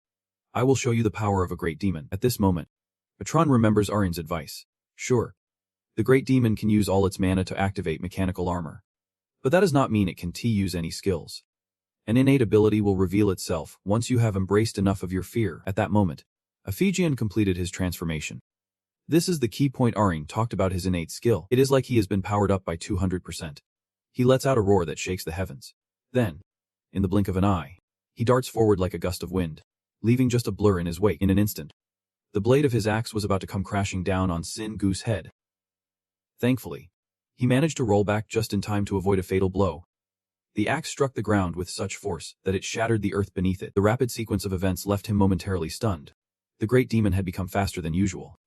I will show you the power of a great demon. At this moment, Patron remembers Arin's advice. Sure. The great demon can use all its mana to activate mechanical armor. But that does not mean it can use any skills. An innate ability will reveal itself once you have embraced enough of your fear. At that moment, Ephigian completed his transformation. This is the key point. Arin talked about his innate skill. It is like he has been powered up by 200%. He lets out a roar that shakes the heavens. Then, in the blink of an eye, he darts forward like a gust of wind, leaving just a blur in his wake. In an instant, the blade of his axe was about to come crashing down on Singu's head. Thankfully, he managed to roll back just in time to avoid a fatal blow. The axe struck the ground with such force that it shattered the earth beneath it. The rapid sequence of events left him momentarily stunned. The great demon had become faster than usual.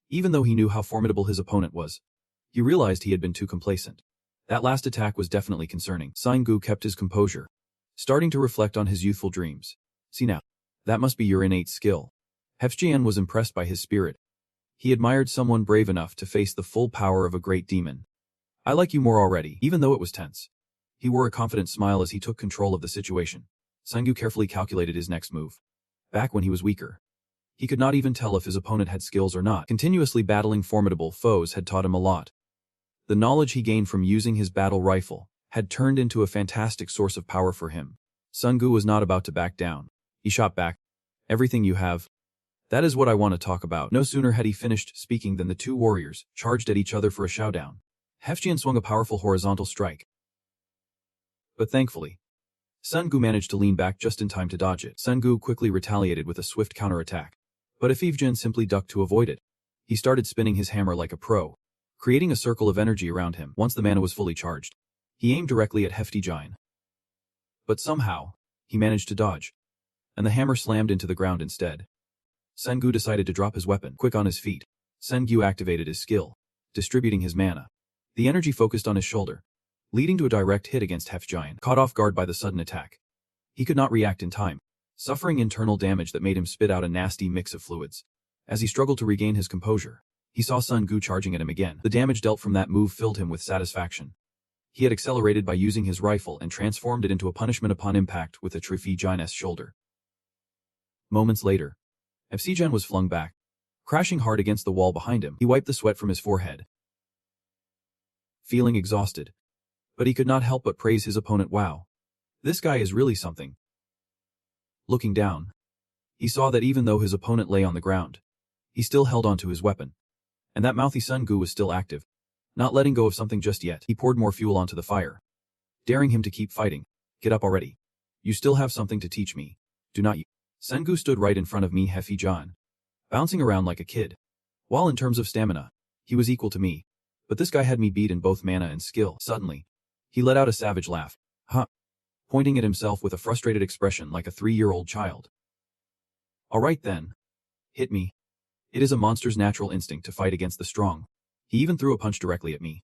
Even though he knew how formidable his opponent was, he realized he had been too complacent. That last attack was definitely concerning. Singu kept his composure, starting to reflect on his youthful dreams. See now, that must be your innate skill. Hefjian was impressed by his spirit. He admired someone brave enough to face the full power of a great demon. I like you more already, even though it was tense. He wore a confident smile as he took control of the situation. Singu carefully calculated his next move. Back when he was weaker, he could not even tell if his opponent had skills or not. Continuously battling formidable foes had taught him a lot. The knowledge he gained from using his battle rifle had turned into a fantastic source of power for him. Sungu was not about to back down. He shot back. Everything you have. That is what I want to talk about. No sooner had he finished speaking than the two warriors charged at each other for a showdown. Hefjian swung a powerful horizontal strike. But thankfully, Sungu managed to lean back just in time to dodge it. Sungu quickly retaliated with a swift counterattack. But Hefjian simply ducked to avoid it. He started spinning his hammer like a pro, creating a circle of energy around him. Once the mana was fully charged, he aimed directly at Hefjian. But somehow, he managed to dodge, and the hammer slammed into the ground instead. Sengu decided to drop his weapon. Quick on his feet, Sengu activated his skill, distributing his mana. The energy focused on his shoulder, leading to a direct hit against Hefjian. Caught off guard by the sudden attack, he could not react in time, suffering internal damage that made him spit out a nasty mix of fluids. As he struggled to regain his composure, he saw Sungu charging at him again. The damage dealt from that move filled him with satisfaction. He had accelerated by using his rifle and transformed it into a punishment upon impact with a Hefjian's shoulder. Moments later, Hefjian was flung back, crashing hard against the wall behind him. He wiped the sweat from his forehead, feeling exhausted. But he could not help but praise his opponent. Wow, this guy is really something. Looking down, he saw that even though his opponent lay on the ground, he still held onto his weapon. And that mouthy Sungu was still active, not letting go of something just yet. He poured more fuel onto the fire, daring him to keep fighting. Get up already. You still have something to teach me, do not you? Sengu stood right in front of me, Hefjian, bouncing around like a kid. While in terms of stamina, he was equal to me, but this guy had me beat in both mana and skill. Suddenly, he let out a savage laugh, pointing at himself with a frustrated expression like a 3-year-old child. Alright then. Hit me. It is a monster's natural instinct to fight against the strong. He even threw a punch directly at me.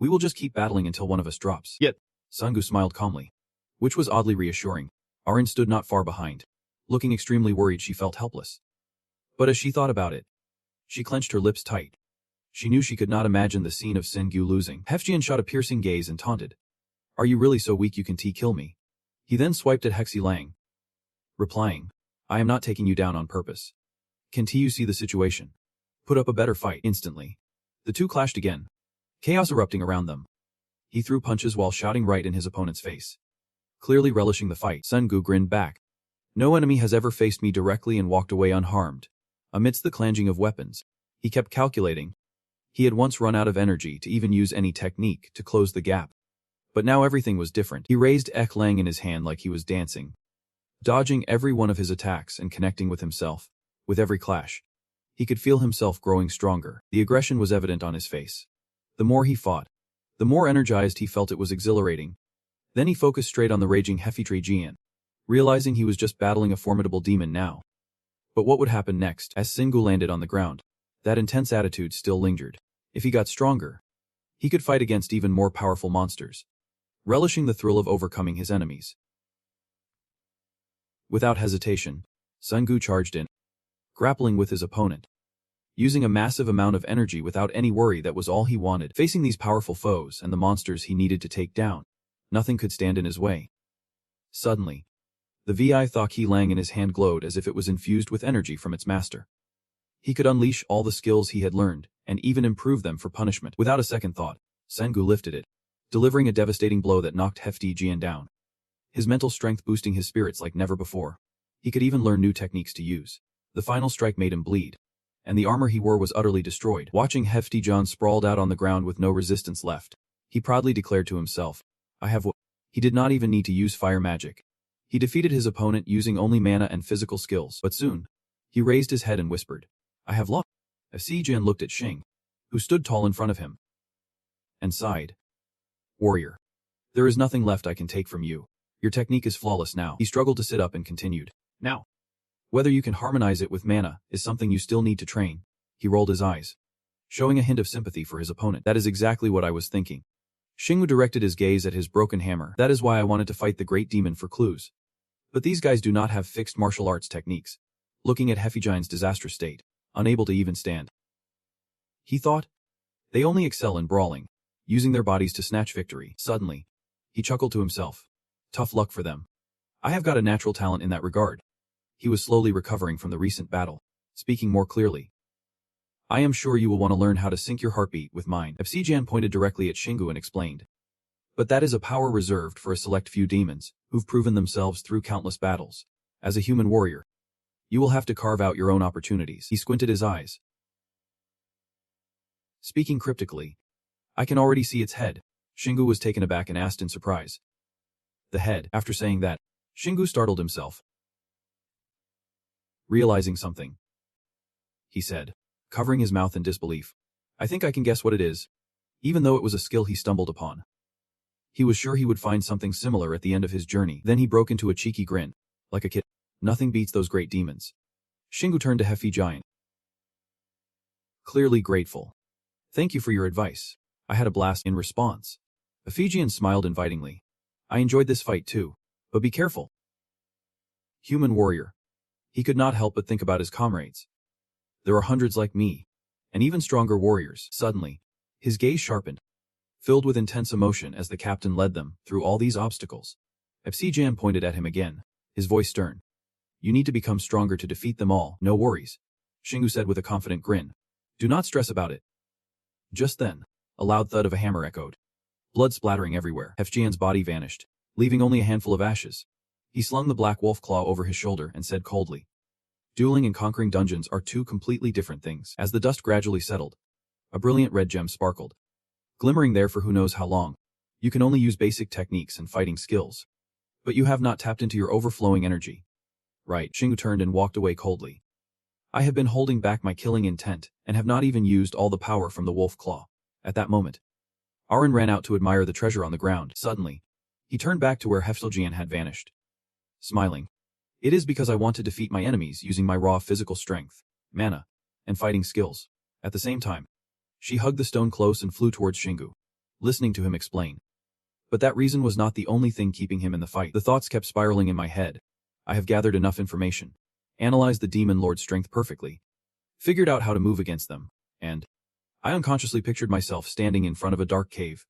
We will just keep battling until one of us drops. Yet, Sungu smiled calmly, which was oddly reassuring. Arin stood not far behind. Looking extremely worried, she felt helpless. But as she thought about it, she clenched her lips tight. She knew she could not imagine the scene of Sengu losing. Hefjian shot a piercing gaze and taunted. Are you really so weak you can kill me? He then swiped at Hexi Lang, replying, I am not taking you down on purpose. Can you see the situation? Put up a better fight. Instantly, the two clashed again, chaos erupting around them. He threw punches while shouting right in his opponent's face. Clearly relishing the fight, Sengu grinned back. No enemy has ever faced me directly and walked away unharmed. Amidst the clanging of weapons, he kept calculating. He had once run out of energy to even use any technique to close the gap. But now everything was different. He raised Ek Lang in his hand like he was dancing, dodging every one of his attacks and connecting with himself. With every clash, he could feel himself growing stronger. The aggression was evident on his face. The more he fought, The more energized he felt, it was exhilarating. Then he focused straight on the raging Hefetree Jian, realizing he was just battling a formidable demon now. But what would happen next? As Singu landed on the ground, that intense attitude still lingered. If he got stronger, he could fight against even more powerful monsters, relishing the thrill of overcoming his enemies. Without hesitation, Singu charged in, grappling with his opponent. Using a massive amount of energy without any worry, that was all he wanted. Facing these powerful foes and the monsters he needed to take down, nothing could stand in his way. Suddenly, the Vi Tha Ki Lang in his hand glowed as if it was infused with energy from its master. He could unleash all the skills he had learned, and even improve them for punishment. Without a second thought, Singu lifted it, delivering a devastating blow that knocked Hefty Jian down. His mental strength boosting his spirits like never before. He could even learn new techniques to use. The final strike made him bleed, and the armor he wore was utterly destroyed. Watching Hefty Jian sprawled out on the ground with no resistance left, he proudly declared to himself, "I have what." He did not even need to use fire magic. He defeated his opponent using only mana and physical skills. But soon, he raised his head and whispered, "I have lost." Hefty Jian looked at Xing, who stood tall in front of him, and sighed. "Warrior, there is nothing left I can take from you. Your technique is flawless now." He struggled to sit up and continued, "Now, whether you can harmonize it with mana is something you still need to train." He rolled his eyes, showing a hint of sympathy for his opponent. "That is exactly what I was thinking." Xingwu directed his gaze at his broken hammer. "That is why I wanted to fight the great demon for clues. But these guys do not have fixed martial arts techniques." Looking at Hefty Jian's disastrous state, unable to even stand, he thought, "They only excel in brawling, using their bodies to snatch victory." Suddenly, he chuckled to himself. "Tough luck for them. I have got a natural talent in that regard." He was slowly recovering from the recent battle, speaking more clearly. "I am sure you will want to learn how to sync your heartbeat with mine." Hefty Jian pointed directly at Xingwu and explained, "But that is a power reserved for a select few demons, who've proven themselves through countless battles. As a human warrior, you will have to carve out your own opportunities." He squinted his eyes, speaking cryptically. "I can already see its head." Xingwu was taken aback and asked in surprise, "The head?" After saying that, Xingwu startled himself, realizing something. He said, covering his mouth in disbelief, "I think I can guess what it is." Even though it was a skill he stumbled upon, he was sure he would find something similar at the end of his journey. Then he broke into a cheeky grin, like a kid. "Nothing beats those great demons." Xingwu turned to Hefty Jian, clearly grateful. "Thank you for your advice. I had a blast." In response, Hefty Jian smiled invitingly. "I enjoyed this fight too, but be careful." Human warrior. He could not help but think about his comrades. There are hundreds like me, and even stronger warriors. Suddenly, his gaze sharpened, filled with intense emotion as the captain led them through all these obstacles. Hefty Jian pointed at him again, his voice stern. "You need to become stronger to defeat them all." "No worries," Xingwu said with a confident grin. "Do not stress about it." Just then, a loud thud of a hammer echoed, blood splattering everywhere. Hefty Jian's body vanished, leaving only a handful of ashes. He slung the black wolf claw over his shoulder and said coldly, "Dueling and conquering dungeons are two completely different things." As the dust gradually settled, a brilliant red gem sparkled, glimmering there for who knows how long. "You can only use basic techniques and fighting skills, but you have not tapped into your overflowing energy." "Right." Xingwu turned and walked away coldly. "I have been holding back my killing intent and have not even used all the power from the wolf claw." At that moment, Aaron ran out to admire the treasure on the ground. Suddenly, he turned back to where Hefty Jian had vanished, smiling. "It is because I want to defeat my enemies using my raw physical strength, mana, and fighting skills." At the same time, she hugged the stone close and flew towards Xingwu, listening to him explain. But that reason was not the only thing keeping him in the fight. The thoughts kept spiraling in my head. I have gathered enough information, analyzed the demon lord's strength perfectly, figured out how to move against them, and I unconsciously pictured myself standing in front of a dark cave,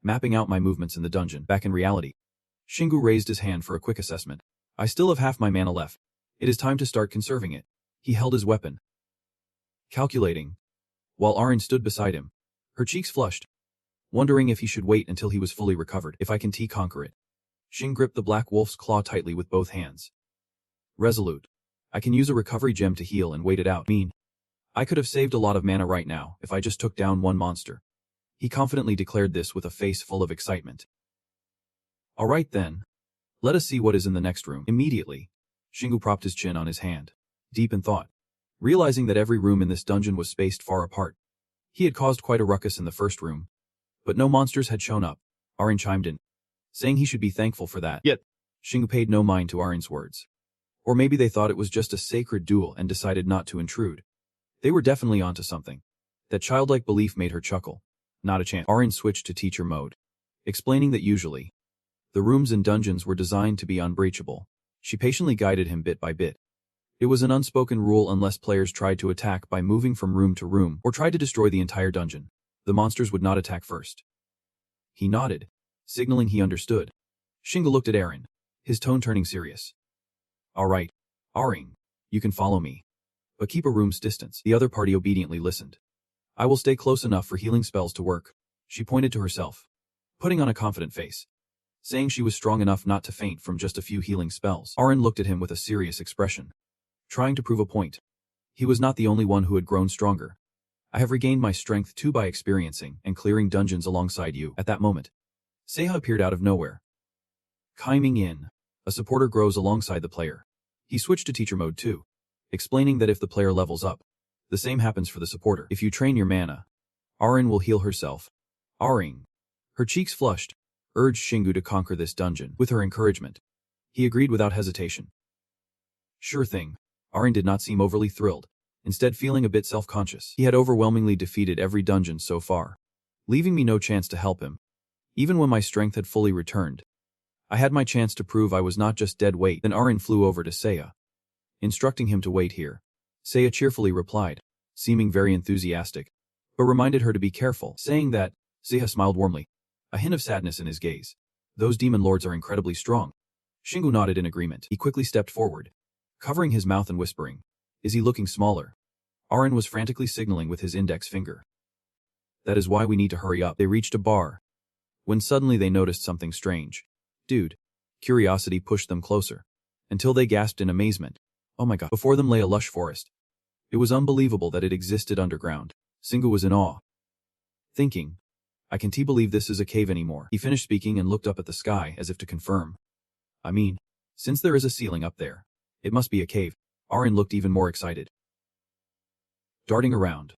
mapping out my movements in the dungeon. Back in reality, Xingwu raised his hand for a quick assessment. "I still have half my mana left. It is time to start conserving it." He held his weapon, calculating, while Aaron stood beside him, her cheeks flushed, wondering if he should wait until he was fully recovered. "If I can conquer it." Xing gripped the black wolf's claw tightly with both hands. Resolute. "I can use a recovery gem to heal and wait it out. I could have saved a lot of mana right now if I just took down one monster." He confidently declared this with a face full of excitement. "All right then. Let us see what is in the next room." Immediately, Xingwu propped his chin on his hand, deep in thought, realizing that every room in this dungeon was spaced far apart. He had caused quite a ruckus in the first room, But no monsters had shown up. Arin chimed in, saying he should be thankful for that. Yet, Shingu paid no mind to Arin's words. Or maybe they thought it was just a sacred duel and decided not to intrude. They were definitely onto something. That childlike belief made her chuckle. Not a chance. Arin switched to teacher mode, explaining that usually, the rooms and dungeons were designed to be unbreachable. She patiently guided him bit by bit. It was an unspoken rule unless players tried to attack by moving from room to room or tried to destroy the entire dungeon. The monsters would not attack first. He nodded, signaling he understood. Shingu looked at Arin, his tone turning serious. All right, Arin, you can follow me. But keep a room's distance. The other party obediently listened. I will stay close enough for healing spells to work. She pointed to herself, putting on a confident face, saying she was strong enough not to faint from just a few healing spells. Arin looked at him with a serious expression, trying to prove a point. He was not the only one who had grown stronger. I have regained my strength too by experiencing and clearing dungeons alongside you. At that moment, Seiha appeared out of nowhere. Chiming in, a supporter grows alongside the player. He switched to teacher mode too, explaining that if the player levels up, the same happens for the supporter. If you train your mana, Arin will heal herself. Arin, her cheeks flushed, urged Shingu to conquer this dungeon. With her encouragement, he agreed without hesitation. Sure thing. Arin did not seem overly thrilled, instead feeling a bit self-conscious. He had overwhelmingly defeated every dungeon so far, leaving me no chance to help him. Even when my strength had fully returned, I had my chance to prove I was not just dead weight. Then Arin flew over to Seiya, instructing him to wait here. Seiya cheerfully replied, seeming very enthusiastic, but reminded her to be careful, saying that. Seiya smiled warmly, a hint of sadness in his gaze. Those demon lords are incredibly strong. Shingu nodded in agreement. He quickly stepped forward, covering his mouth and whispering, is he looking smaller? Arin was frantically signaling with his index finger. That is why we need to hurry up. They reached a bar, when suddenly they noticed something strange. Dude. Curiosity pushed them closer, until they gasped in amazement. Oh my god. Before them lay a lush forest. It was unbelievable that it existed underground. Shingu was in awe, thinking, I can't believe this is a cave anymore. He finished speaking and looked up at the sky as if to confirm. I mean, since there is a ceiling up there, it must be a cave. Arin looked even more excited, darting around.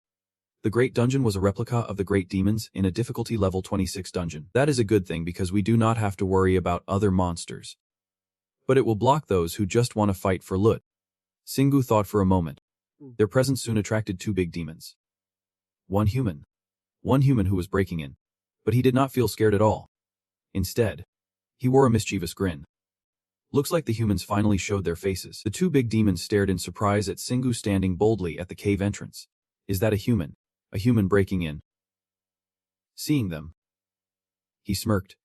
The Great Dungeon was a replica of the Great Demons in a difficulty level 26 dungeon. That is a good thing because we do not have to worry about other monsters. But it will block those who just want to fight for loot. Shingu thought for a moment. Their presence soon attracted two big demons. One human who was breaking in. But he did not feel scared at all. Instead, he wore a mischievous grin. Looks like the humans finally showed their faces. The two big demons stared in surprise at Shingu standing boldly at the cave entrance. Is that a human? A human breaking in? Seeing them, he smirked.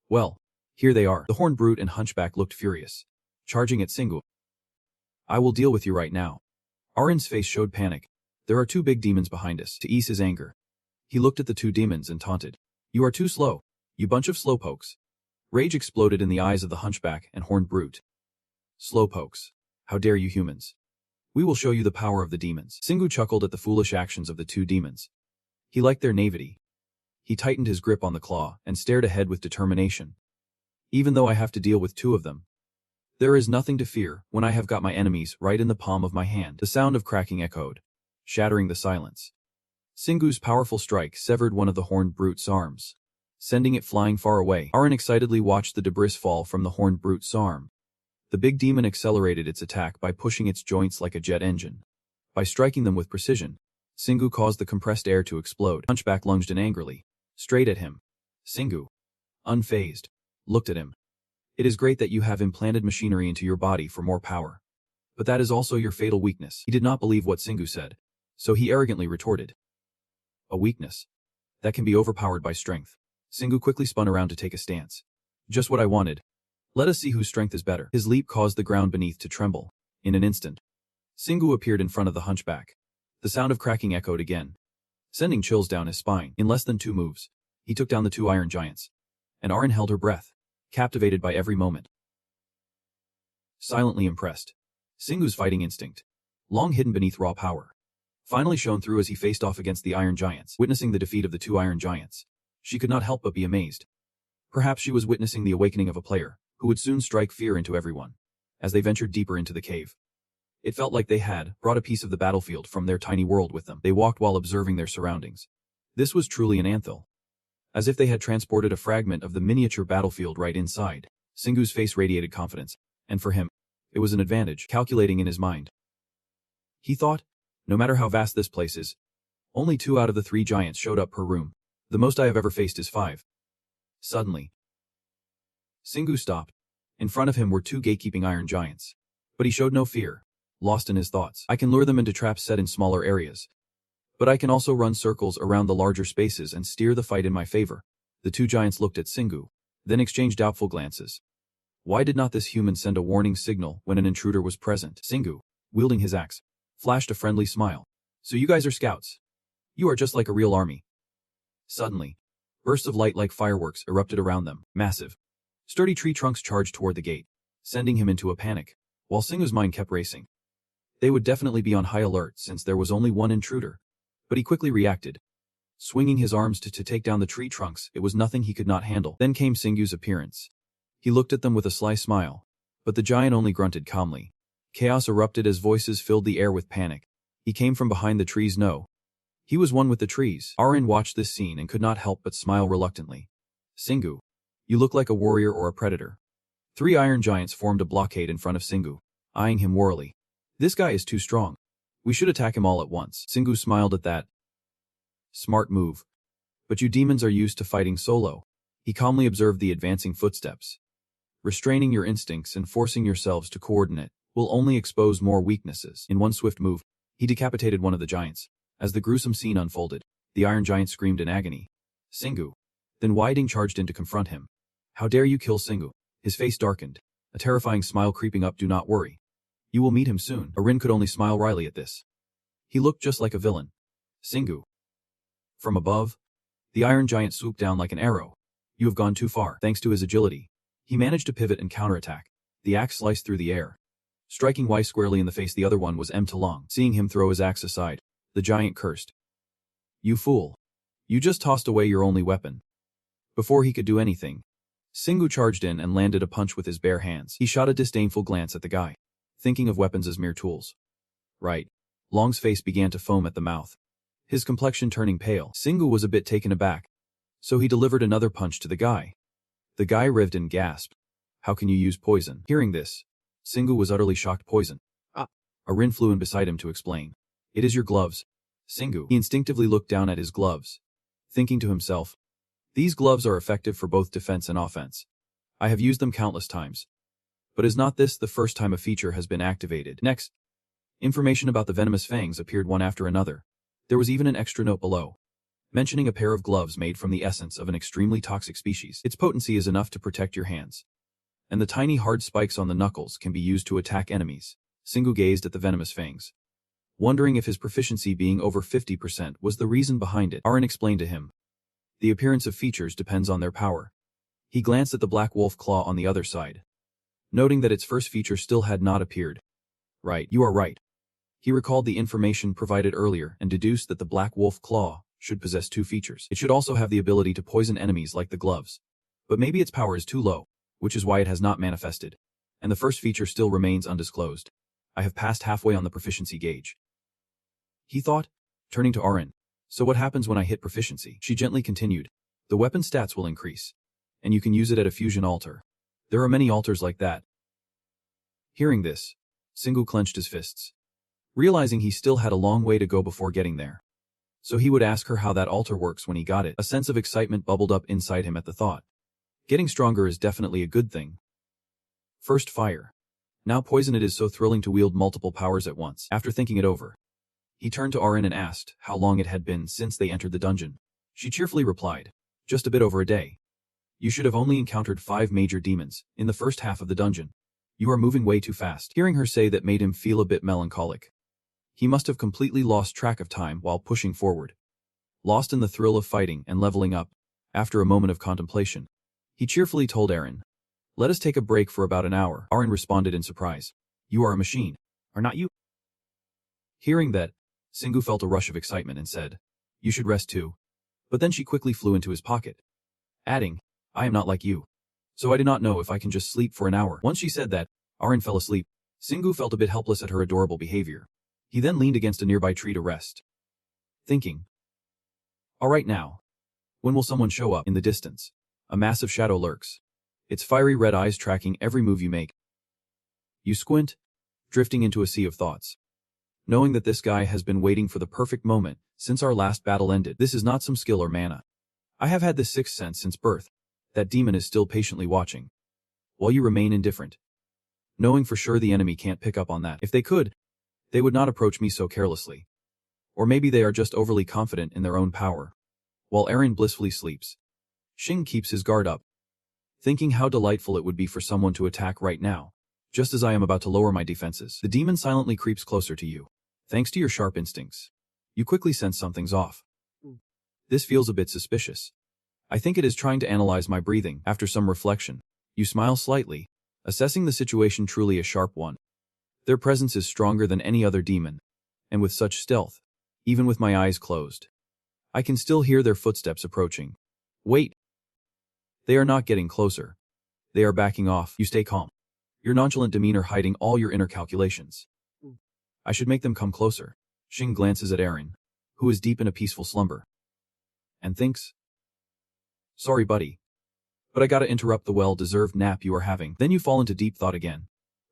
Well, here they are. The horned brute and hunchback looked furious, charging at Shingu. I will deal with you right now. Arin's face showed panic. There are two big demons behind us. To ease his anger, he looked at the two demons and taunted. You are too slow, you bunch of slowpokes. Rage exploded in the eyes of the hunchback and horned brute. Slowpokes. How dare you humans? We will show you the power of the demons. Shingu chuckled at the foolish actions of the two demons. He liked their naivety. He tightened his grip on the claw and stared ahead with determination. Even though I have to deal with two of them, there is nothing to fear when I have got my enemies right in the palm of my hand. The sound of cracking echoed, shattering the silence. Shingu's powerful strike severed one of the horned brute's arms, sending it flying far away. Arin excitedly watched the debris fall from the horned brute's arm. The big demon accelerated its attack by pushing its joints like a jet engine. By striking them with precision, Shingu caused the compressed air to explode. Hunchback lunged in angrily, straight at him. Shingu, unfazed, looked at him. It is great that you have implanted machinery into your body for more power. But that is also your fatal weakness. He did not believe what Shingu said, so he arrogantly retorted. A weakness that can be overpowered by strength. Shingu quickly spun around to take a stance. Just what I wanted. Let us see whose strength is better. His leap caused the ground beneath to tremble. In an instant, Shingu appeared in front of the hunchback. The sound of cracking echoed again, sending chills down his spine. In less than 2 moves, he took down the 2 iron giants. And Arin held her breath, captivated by every moment. Silently impressed, Shingu's fighting instinct, long hidden beneath raw power, finally shone through as he faced off against the iron giants. Witnessing the defeat of the 2 iron giants, she could not help but be amazed. Perhaps she was witnessing the awakening of a player who would soon strike fear into everyone. As they ventured deeper into the cave, it felt like they had brought a piece of the battlefield from their tiny world with them. They walked while observing their surroundings. This was truly an anthill. as if they had transported a fragment of the miniature battlefield right inside. Singu's face radiated confidence, and for him, it was an advantage, calculating in his mind. He thought, no matter how vast this place is, only 2 out of the 3 giants showed up per room. The most I have ever faced is 5. Suddenly, Singu stopped. In front of him were 2 gatekeeping iron giants. But he showed no fear, lost in his thoughts. I can lure them into traps set in smaller areas. But I can also run circles around the larger spaces and steer the fight in my favor. The 2 giants looked at Singu, then exchanged doubtful glances. Why did not this human send a warning signal when an intruder was present? Singu, wielding his axe, flashed a friendly smile. So you guys are scouts. You are just like a real army. Suddenly, bursts of light like fireworks erupted around them, massive. Sturdy tree trunks charged toward the gate, sending him into a panic, while Singu's mind kept racing. They would definitely be on high alert since there was only one intruder. But he quickly reacted. Swinging his arms to take down the tree trunks, it was nothing he could not handle. Then came Singu's appearance. He looked at them with a sly smile, but the giant only grunted calmly. Chaos erupted as voices filled the air with panic. He came from behind the trees. No. He was one with the trees. Arin watched this scene and could not help but smile reluctantly. Singu, you look like a warrior or a predator. 3 iron giants formed a blockade in front of Singu, eyeing him warily. This guy is too strong. We should attack him all at once. Singu smiled at that. Smart move. But you demons are used to fighting solo. He calmly observed the advancing footsteps. Restraining your instincts and forcing yourselves to coordinate will only expose more weaknesses. In one swift move, he decapitated one of the giants. As the gruesome scene unfolded, the iron giant screamed in agony. Singu. Then Wyding charged in to confront him. How dare you kill Singu? His face darkened, a terrifying smile creeping up. Do not worry. You will meet him soon. Arin could only smile wryly at this. He looked just like a villain. Singu. From above, the iron giant swooped down like an arrow. You have gone too far. Thanks to his agility, he managed to pivot and counterattack. The axe sliced through the air, striking Y squarely in the face. The other one was M. Long. Seeing him throw his axe aside, the giant cursed. You fool. You just tossed away your only weapon. Before he could do anything, Singu charged in and landed a punch with his bare hands. He shot a disdainful glance at the guy, thinking of weapons as mere tools. Right. Long's face began to foam at the mouth, his complexion turning pale. Singu was a bit taken aback, so he delivered another punch to the guy. The guy writhed and gasped. How can you use poison? Hearing this, Singu was utterly shocked. Poison. Arin flew in beside him to explain. It is your gloves. Singu. He instinctively looked down at his gloves, thinking to himself, these gloves are effective for both defense and offense. I have used them countless times. But is not this the first time a feature has been activated? Next, information about the venomous fangs appeared one after another. There was even an extra note below, mentioning a pair of gloves made from the essence of an extremely toxic species. Its potency is enough to protect your hands, and the tiny hard spikes on the knuckles can be used to attack enemies. Singu gazed at the venomous fangs, wondering if his proficiency being over 50% was the reason behind it. Arin explained to him. The appearance of features depends on their power. He glanced at the black wolf claw on the other side, noting that its first feature still had not appeared. Right, you are right. He recalled the information provided earlier and deduced that the black wolf claw should possess 2 features. It should also have the ability to poison enemies like the gloves. But maybe its power is too low, which is why it has not manifested. And the first feature still remains undisclosed. I have passed halfway on the proficiency gauge. He thought, turning to Arin. So what happens when I hit proficiency? She gently continued. The weapon stats will increase, and you can use it at a fusion altar. There are many altars like that. Hearing this, Singu clenched his fists, realizing he still had a long way to go before getting there. So he would ask her how that altar works when he got it. A sense of excitement bubbled up inside him at the thought. Getting stronger is definitely a good thing. First fire. Now poison. It is so thrilling to wield multiple powers at once. After thinking it over, he turned to Arin and asked how long it had been since they entered the dungeon. She cheerfully replied, just a bit over a day. You should have only encountered 5 major demons in the first half of the dungeon. You are moving way too fast. Hearing her say that made him feel a bit melancholic. He must have completely lost track of time while pushing forward. Lost in the thrill of fighting and leveling up, after a moment of contemplation, he cheerfully told Arin, let us take a break for about an hour. Arin responded in surprise. You are a machine, are not you? Hearing that, Singu felt a rush of excitement and said, you should rest too. But then she quickly flew into his pocket, adding, I am not like you. So I do not know if I can just sleep for an hour. Once she said that, Arin fell asleep. Singu felt a bit helpless at her adorable behavior. He then leaned against a nearby tree to rest, thinking, all right now. When will someone show up? In the distance, a massive shadow lurks, its fiery red eyes tracking every move you make. You squint, drifting into a sea of thoughts, knowing that this guy has been waiting for the perfect moment since our last battle ended. This is not some skill or mana. I have had this sixth sense since birth. That demon is still patiently watching, while you remain indifferent, knowing for sure the enemy can't pick up on that. If they could, they would not approach me so carelessly. Or maybe they are just overly confident in their own power. While Aaron blissfully sleeps, Xing keeps his guard up, thinking how delightful it would be for someone to attack right now, just as I am about to lower my defenses. The demon silently creeps closer to you. Thanks to your sharp instincts, you quickly sense something's off. This feels a bit suspicious. I think it is trying to analyze my breathing. After some reflection, you smile slightly, assessing the situation truly a sharp one. Their presence is stronger than any other demon, and with such stealth, even with my eyes closed, I can still hear their footsteps approaching. Wait. They are not getting closer. They are backing off. You stay calm, your nonchalant demeanor hiding all your inner calculations. I should make them come closer. Xing glances at Aaron, who is deep in a peaceful slumber, and thinks, sorry buddy, but I gotta interrupt the well-deserved nap you are having. Then you fall into deep thought again.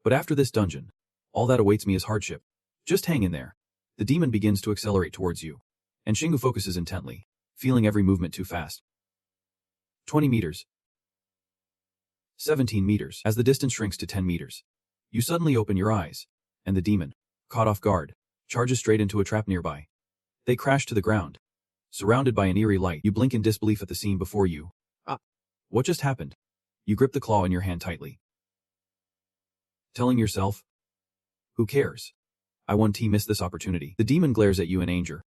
But after this dungeon, all that awaits me is hardship. Just hang in there. The demon begins to accelerate towards you, and Xingu focuses intently, feeling every movement too fast. 20 meters. 17 meters. As the distance shrinks to 10 meters, you suddenly open your eyes, and the demon, caught off guard, charges straight into a trap nearby. They crash to the ground. Surrounded by an eerie light, you blink in disbelief at the scene before you. What just happened? You grip the claw in your hand tightly, telling yourself, who cares? I won't miss this opportunity. The demon glares at you in anger,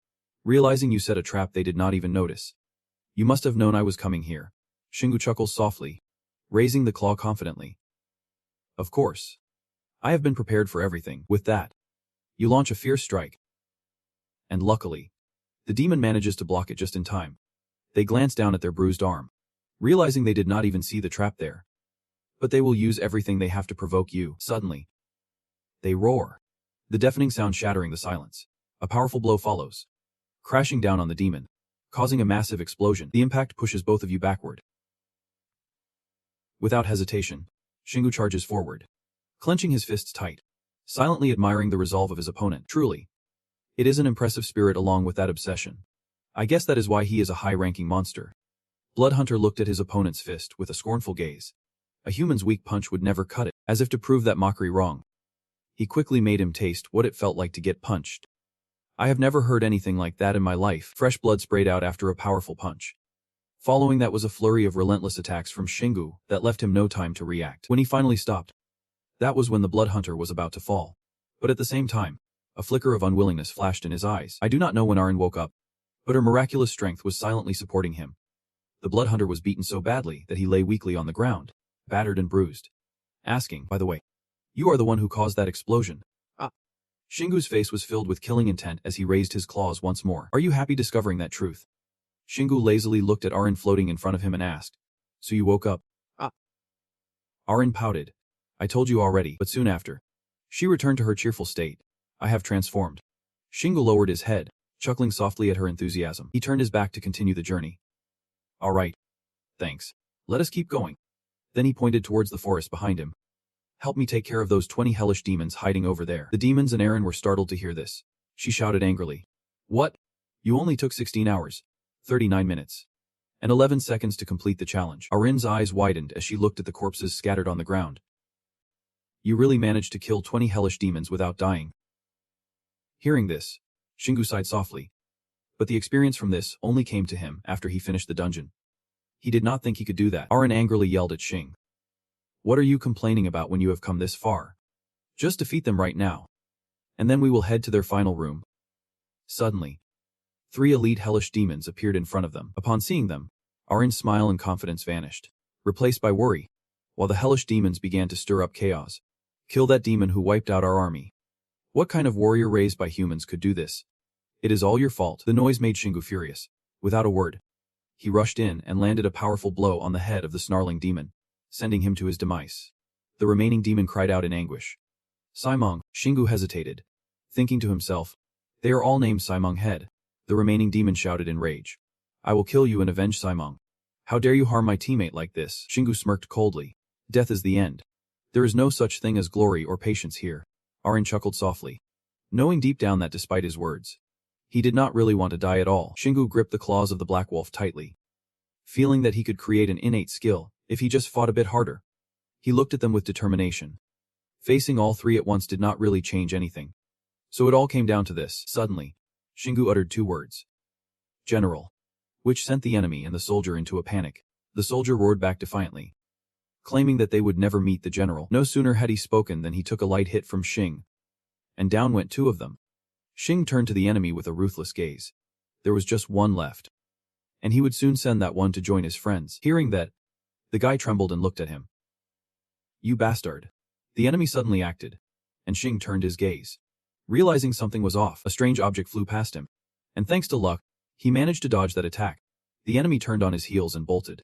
realizing you set a trap they did not even notice. You must have known I was coming here. Xingu chuckles softly, raising the claw confidently. Of course. I have been prepared for everything. With that, you launch a fierce strike. And luckily, the demon manages to block it just in time. They glance down at their bruised arm, realizing they did not even see the trap there. But they will use everything they have to provoke you. Suddenly, they roar, the deafening sound shattering the silence. A powerful blow follows, crashing down on the demon, causing a massive explosion. The impact pushes both of you backward. Without hesitation, Xingu charges forward, clenching his fists tight, silently admiring the resolve of his opponent. Truly, it is an impressive spirit along with that obsession. I guess that is why he is a high-ranking monster. Bloodhunter looked at his opponent's fist with a scornful gaze. A human's weak punch would never cut it, as if to prove that mockery wrong. He quickly made him taste what it felt like to get punched. I have never heard anything like that in my life. Fresh blood sprayed out after a powerful punch. Following that was a flurry of relentless attacks from Xingu that left him no time to react. When he finally stopped, that was when the Bloodhunter was about to fall. But at the same time, a flicker of unwillingness flashed in his eyes. I do not know when Aaron woke up, but her miraculous strength was silently supporting him. The Bloodhunter was beaten so badly that he lay weakly on the ground, battered and bruised, asking, by the way, you are the one who caused that explosion. Xingu's face was filled with killing intent as he raised his claws once more. Are you happy discovering that truth? Xingu lazily looked at Aaron floating in front of him and asked, so you woke up? Aaron pouted. I told you already. But soon after, she returned to her cheerful state. I have transformed. Xingu lowered his head, chuckling softly at her enthusiasm. He turned his back to continue the journey. All right. Thanks. Let us keep going. Then he pointed towards the forest behind him. Help me take care of those 20 hellish demons hiding over there. The demons and Aaron were startled to hear this. She shouted angrily. What? You only took 16 hours, 39 minutes, and 11 seconds to complete the challenge. Aaron's eyes widened as she looked at the corpses scattered on the ground. You really managed to kill 20 hellish demons without dying. Hearing this, Xingu sighed softly. But the experience from this only came to him after he finished the dungeon. He did not think he could do that. Aaron angrily yelled at Xing. What are you complaining about when you have come this far? Just defeat them right now, and then we will head to their final room. Suddenly, 3 elite hellish demons appeared in front of them. Upon seeing them, Aaron's smile and confidence vanished, replaced by worry, while the hellish demons began to stir up chaos. Kill that demon who wiped out our army. What kind of warrior raised by humans could do this? It is all your fault. The noise made Xingu furious. Without a word, he rushed in and landed a powerful blow on the head of the snarling demon, sending him to his demise. The remaining demon cried out in anguish. Simong. Xingu hesitated, thinking to himself, they are all named Simong Head. The remaining demon shouted in rage. I will kill you and avenge Simong. How dare you harm my teammate like this? Shingu smirked coldly. Death is the end. There is no such thing as glory or patience here. Arin chuckled softly, knowing deep down that despite his words, he did not really want to die at all. Shingu gripped the claws of the black wolf tightly, feeling that he could create an innate skill if he just fought a bit harder. He looked at them with determination. Facing all three at once did not really change anything. So it all came down to this. Suddenly, Shingu uttered two words. General. Which sent the enemy and the soldier into a panic. The soldier roared back defiantly, claiming that they would never meet the general. No sooner had he spoken than he took a light hit from Xing, and down went two of them. Xing turned to the enemy with a ruthless gaze. There was just one left, and he would soon send that one to join his friends. Hearing that, the guy trembled and looked at him. You bastard. The enemy suddenly acted, and Xing turned his gaze. Realizing something was off, a strange object flew past him, and thanks to luck, he managed to dodge that attack. The enemy turned on his heels and bolted,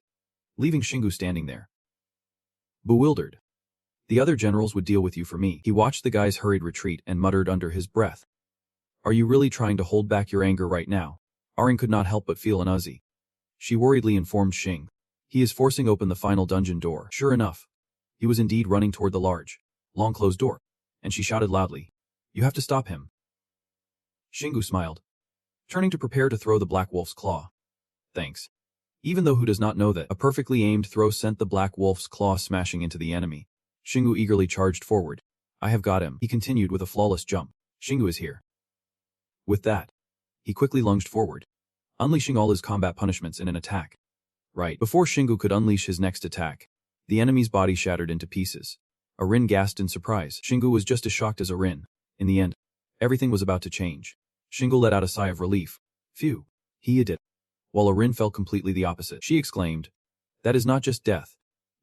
leaving Shingu standing there, bewildered. The other generals would deal with you for me. He watched the guy's hurried retreat and muttered under his breath. Are you really trying to hold back your anger right now? Arin could not help but feel uneasy. She worriedly informed Xing. He is forcing open the final dungeon door. Sure enough, he was indeed running toward the large, long-closed door, and she shouted loudly, You have to stop him. Shingu smiled, turning to prepare to throw the black wolf's claw. Thanks. Even though who does not know that a perfectly aimed throw sent the black wolf's claw smashing into the enemy, Shingu eagerly charged forward. I have got him, he continued with a flawless jump. Shingu is here. With that, he quickly lunged forward, unleashing all his combat punishments in an attack. Right before Shingu could unleash his next attack, the enemy's body shattered into pieces. Arin gasped in surprise. Shingu was just as shocked as Arin. In the end, everything was about to change. Shingu let out a sigh of relief. Phew, he did it. While Arin felt completely the opposite. She exclaimed, That is not just death.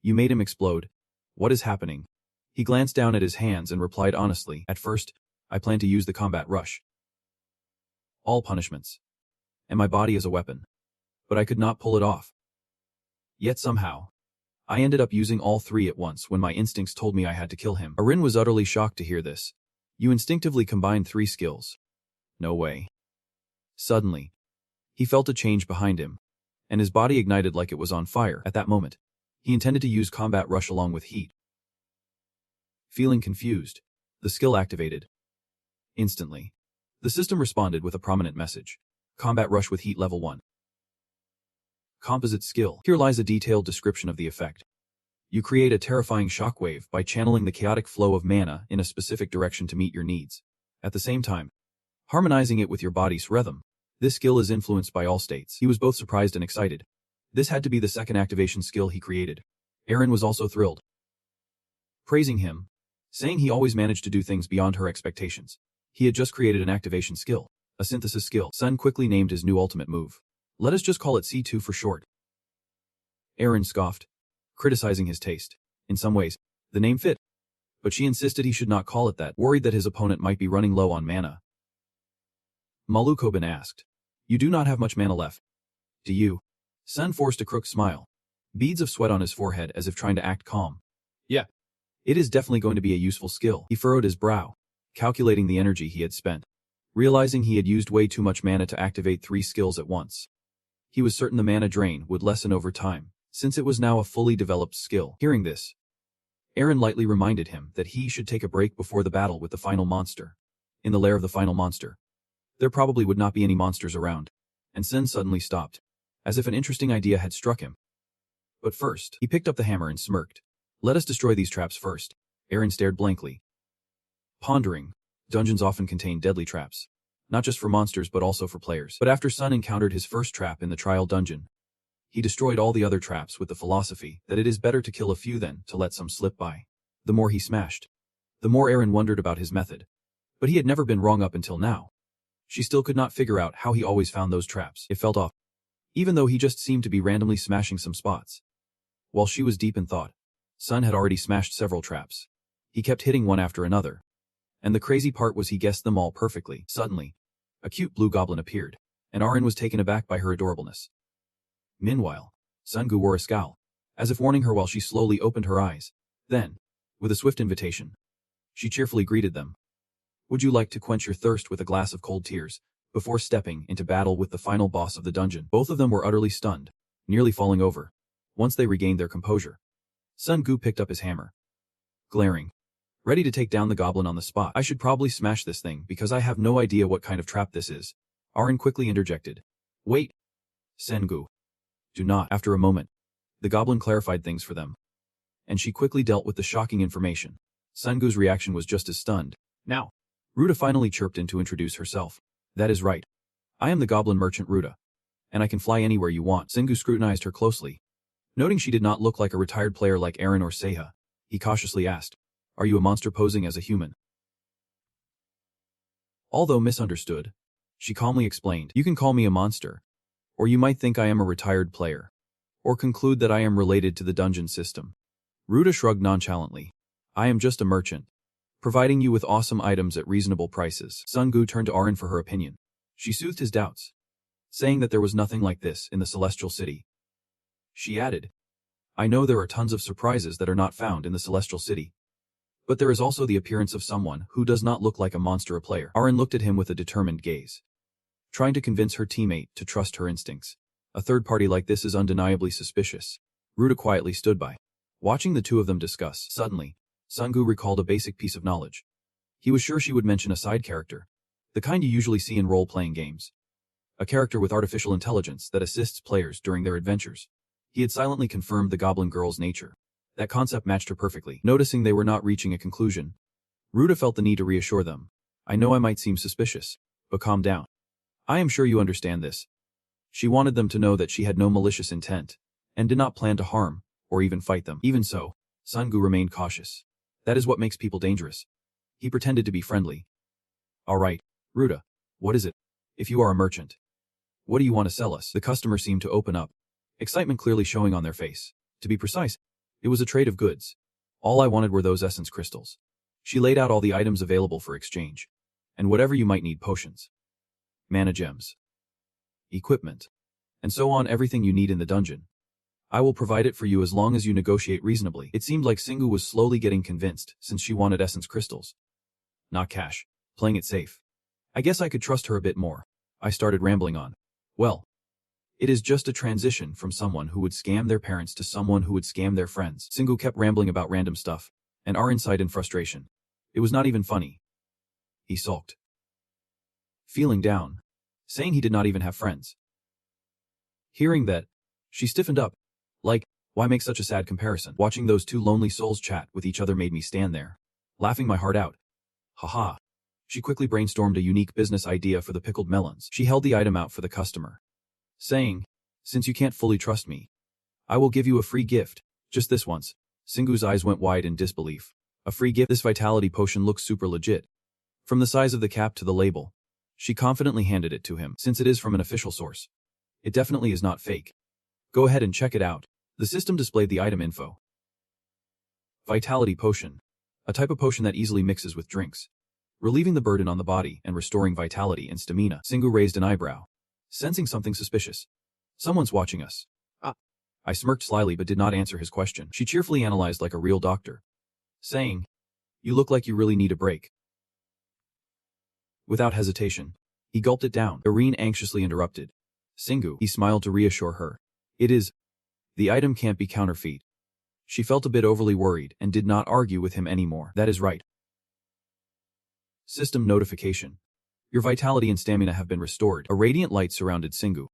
You made him explode. What is happening? He glanced down at his hands and replied honestly, At first, I planned to use the combat rush. All punishments. And my body as a weapon. But I could not pull it off. Yet somehow, I ended up using all three at once when my instincts told me I had to kill him. Arin was utterly shocked to hear this. You instinctively combined three skills. No way. Suddenly, he felt a change behind him, and his body ignited like it was on fire. At that moment, he intended to use combat rush along with heat. Feeling confused, the skill activated. Instantly, the system responded with a prominent message. Combat rush with heat level 1. Composite skill. Here lies a detailed description of the effect. You create a terrifying shockwave by channeling the chaotic flow of mana in a specific direction to meet your needs. At the same time, harmonizing it with your body's rhythm. This skill is influenced by all states. He was both surprised and excited. This had to be the second activation skill he created. Arin was also thrilled, praising him, saying he always managed to do things beyond her expectations. He had just created an activation skill, a synthesis skill. Sun quickly named his new ultimate move. Let us just call it C2 for short. Arin scoffed, criticizing his taste. In some ways, the name fit, but she insisted he should not call it that, worried that his opponent might be running low on mana. Malukobin asked, You do not have much mana left, do you? Sun forced a crooked smile, beads of sweat on his forehead as if trying to act calm. Yeah. It is definitely going to be a useful skill. He furrowed his brow, calculating the energy he had spent, realizing he had used way too much mana to activate 3 skills at once. He was certain the mana drain would lessen over time, since it was now a fully developed skill. Hearing this, Arin lightly reminded him that he should take a break before the battle with the final monster. In the lair of the final monster, there probably would not be any monsters around, and Sen suddenly stopped, as if an interesting idea had struck him. But first, he picked up the hammer and smirked. Let us destroy these traps first. Arin stared blankly, pondering. Dungeons often contain deadly traps, not just for monsters but also for players. But after Sun encountered his first trap in the trial dungeon, he destroyed all the other traps with the philosophy that it is better to kill a few than to let some slip by. The more he smashed, the more Arin wondered about his method. But he had never been wrong up until now. She still could not figure out how he always found those traps. It felt off, even though he just seemed to be randomly smashing some spots. While she was deep in thought, Sun had already smashed several traps. He kept hitting one after another. And the crazy part was he guessed them all perfectly. Suddenly, a cute blue goblin appeared, and Arin was taken aback by her adorableness. Meanwhile, Sungu wore a scowl, as if warning her while she slowly opened her eyes. Then, with a swift invitation, she cheerfully greeted them. Would you like to quench your thirst with a glass of cold tears? before stepping into battle with the final boss of the dungeon. Both of them were utterly stunned, nearly falling over. Once they regained their composure, Sun Gu picked up his hammer, glaring, ready to take down the goblin on the spot. I should probably smash this thing because I have no idea what kind of trap this is. Arin quickly interjected. Wait, Sengu. Do not. After a moment, the goblin clarified things for them, and she quickly dealt with the shocking information. Sengu's reaction was just as stunned. Now, Ruta finally chirped in to introduce herself. That is right. I am the goblin merchant Ruta, and I can fly anywhere you want. Sengu scrutinized her closely. Noting she did not look like a retired player like Aaron or Seiha, he cautiously asked, Are you a monster posing as a human? Although misunderstood, she calmly explained, You can call me a monster, or you might think I am a retired player, or conclude that I am related to the dungeon system. Ruta shrugged nonchalantly. I am just a merchant, providing you with awesome items at reasonable prices. Sun Gu turned to Arin for her opinion. She soothed his doubts, saying that there was nothing like this in the Celestial City. She added, I know there are tons of surprises that are not found in the Celestial City, but there is also the appearance of someone who does not look like a monster or player. Arin looked at him with a determined gaze, trying to convince her teammate to trust her instincts. A third party like this is undeniably suspicious. Ruta quietly stood by, watching the two of them discuss. Suddenly, Sun Gu recalled a basic piece of knowledge. He was sure she would mention a side character, the kind you usually see in role-playing games. A character with artificial intelligence that assists players during their adventures. He had silently confirmed the goblin girl's nature. That concept matched her perfectly. Noticing they were not reaching a conclusion, Ruta felt the need to reassure them. I know I might seem suspicious, but calm down. I am sure you understand this. She wanted them to know that she had no malicious intent, and did not plan to harm, or even fight them. Even so, Sun Gu remained cautious. That is what makes people dangerous. He pretended to be friendly. Alright, Ruta, what is it? If you are a merchant, what do you want to sell us? The customer seemed to open up, excitement clearly showing on their face. To be precise, it was a trade of goods. All I wanted were those essence crystals. She laid out all the items available for exchange, and whatever you might need, potions, mana gems, equipment, and so on, everything you need in the dungeon. I will provide it for you as long as you negotiate reasonably. It seemed like Singu was slowly getting convinced, since she wanted essence crystals, not cash, playing it safe. I guess I could trust her a bit more. I started rambling on. Well, it is just a transition from someone who would scam their parents to someone who would scam their friends. Singu kept rambling about random stuff, and Arin sighed in frustration. It was not even funny. He sulked, feeling down, saying he did not even have friends. Hearing that, she stiffened up. Like, why make such a sad comparison? Watching those two lonely souls chat with each other made me stand there, laughing my heart out. Haha. She quickly brainstormed a unique business idea for the pickled melons. She held the item out for the customer, saying, Since you can't fully trust me, I will give you a free gift, just this once. Singu's eyes went wide in disbelief. A free gift? This vitality potion looks super legit. From the size of the cap to the label, she confidently handed it to him. Since it is from an official source, it definitely is not fake. Go ahead and check it out. The system displayed the item info. Vitality potion. A type of potion that easily mixes with drinks, relieving the burden on the body and restoring vitality and stamina. Singu raised an eyebrow, sensing something suspicious. Someone's watching us. I smirked slyly but did not answer his question. She cheerfully analyzed like a real doctor, saying, You look like you really need a break. Without hesitation, he gulped it down. Irene anxiously interrupted. Singu, he smiled to reassure her. It is. The item can't be counterfeit. She felt a bit overly worried and did not argue with him anymore. That is right. System notification. Your vitality and stamina have been restored. A radiant light surrounded Singu,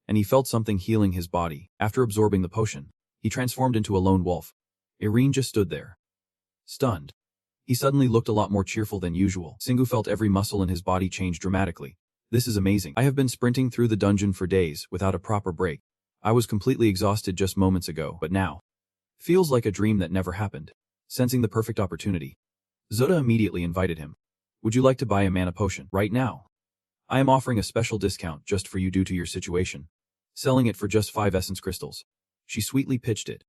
and he felt something healing his body. After absorbing the potion, he transformed into a lone wolf. Irene just stood there, stunned. He suddenly looked a lot more cheerful than usual. Singu felt every muscle in his body change dramatically. This is amazing. I have been sprinting through the dungeon for days without a proper break. I was completely exhausted just moments ago, but now, feels like a dream that never happened. Sensing the perfect opportunity, Zoda immediately invited him. Would you like to buy a mana potion right now? I am offering a special discount just for you due to your situation. Selling it for just 5 essence crystals. She sweetly pitched it,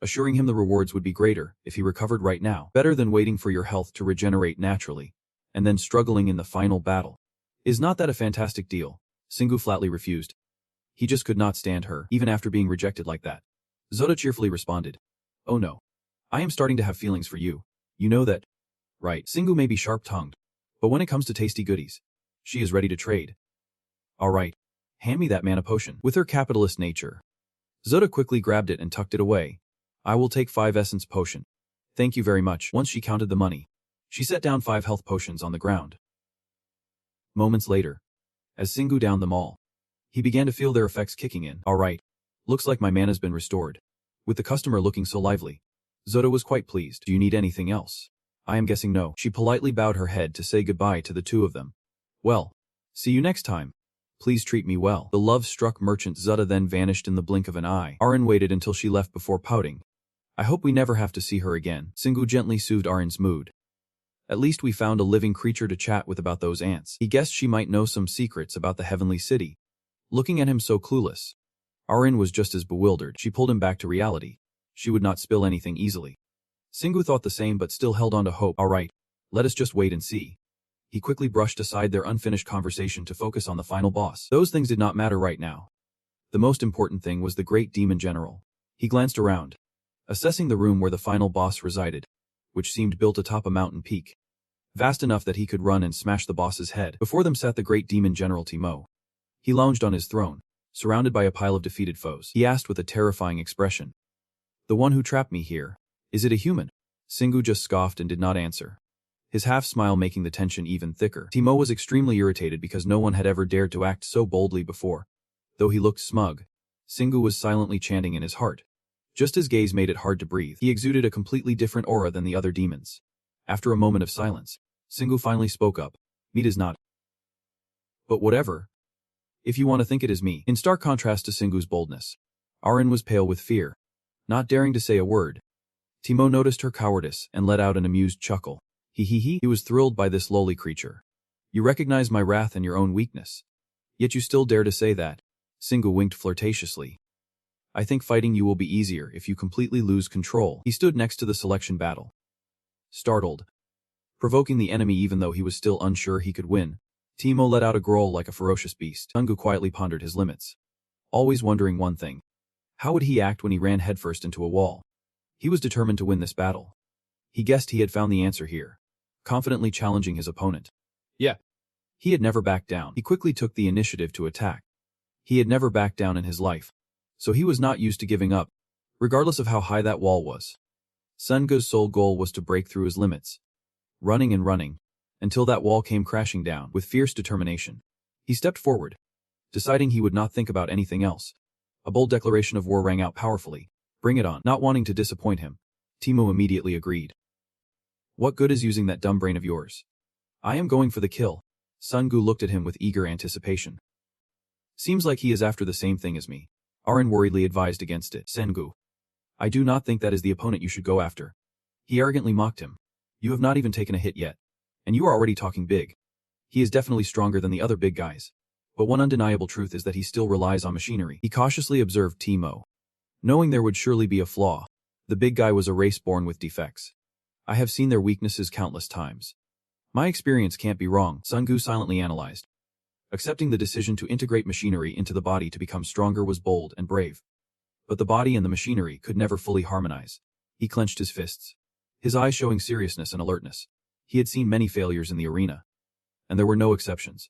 assuring him the rewards would be greater if he recovered right now. Better than waiting for your health to regenerate naturally, and then struggling in the final battle. Is not that a fantastic deal? Singu flatly refused. He just could not stand her, even after being rejected like that. Zoda cheerfully responded. Oh no. I am starting to have feelings for you. You know that. Right. Singu may be sharp-tongued, but when it comes to tasty goodies, she is ready to trade. Alright. Hand me that mana potion. With her capitalist nature, Zota quickly grabbed it and tucked it away. I will take 5 essence potion. Thank you very much. Once she counted the money, she set down 5 health potions on the ground. Moments later, as Singu downed them all, he began to feel their effects kicking in. Alright. Looks like my mana's been restored. With the customer looking so lively, Zota was quite pleased. Do you need anything else? I am guessing no. She politely bowed her head to say goodbye to the two of them. Well, see you next time. Please treat me well. The love-struck merchant Zota then vanished in the blink of an eye. Arin waited until she left before pouting. I hope we never have to see her again. Singu gently soothed Arin's mood. At least we found a living creature to chat with about those ants. He guessed she might know some secrets about the heavenly city. Looking at him so clueless, Arin was just as bewildered. She pulled him back to reality. She would not spill anything easily. Singu thought the same but still held on to hope. Alright, let us just wait and see. He quickly brushed aside their unfinished conversation to focus on the final boss. Those things did not matter right now. The most important thing was the great demon general. He glanced around, assessing the room where the final boss resided, which seemed built atop a mountain peak, vast enough that he could run and smash the boss's head. Before them sat the great demon general Timo. He lounged on his throne, surrounded by a pile of defeated foes. He asked with a terrifying expression, "The one who trapped me here, is it a human?" Singu just scoffed and did not answer, his half-smile making the tension even thicker. Timo was extremely irritated because no one had ever dared to act so boldly before. Though he looked smug, Singu was silently chanting in his heart. Just his gaze made it hard to breathe. He exuded a completely different aura than the other demons. After a moment of silence, Singu finally spoke up. "Meat is not. But whatever. If you want to think it is me." In stark contrast to Singu's boldness, Arin was pale with fear, not daring to say a word. Timo noticed her cowardice and let out an amused chuckle. He was thrilled by this lowly creature. "You recognize my wrath and your own weakness. Yet you still dare to say that." Singu winked flirtatiously. "I think fighting you will be easier if you completely lose control." He stood next to the selection battle, startled, provoking the enemy even though he was still unsure he could win. Timo let out a growl like a ferocious beast. Singu quietly pondered his limits, always wondering one thing. How would he act when he ran headfirst into a wall? He was determined to win this battle. He guessed he had found the answer here, confidently challenging his opponent. Yeah. He had never backed down. He quickly took the initiative to attack. He had never backed down in his life, so he was not used to giving up, regardless of how high that wall was. Sungu's sole goal was to break through his limits, running and running, until that wall came crashing down. With fierce determination, he stepped forward, deciding he would not think about anything else. A bold declaration of war rang out powerfully. "Bring it on." Not wanting to disappoint him, Timo immediately agreed. "What good is using that dumb brain of yours? I am going for the kill." Sungu looked at him with eager anticipation. "Seems like he is after the same thing as me." Arin worriedly advised against it. "Sengu, I do not think that is the opponent you should go after." He arrogantly mocked him. "You have not even taken a hit yet, and you are already talking big. He is definitely stronger than the other big guys. But one undeniable truth is that he still relies on machinery." He cautiously observed Timo, knowing there would surely be a flaw. The big guy was a race born with defects. "I have seen their weaknesses countless times. My experience can't be wrong," Sungu silently analyzed. Accepting the decision to integrate machinery into the body to become stronger was bold and brave. But the body and the machinery could never fully harmonize. He clenched his fists, his eyes showing seriousness and alertness. He had seen many failures in the arena, and there were no exceptions,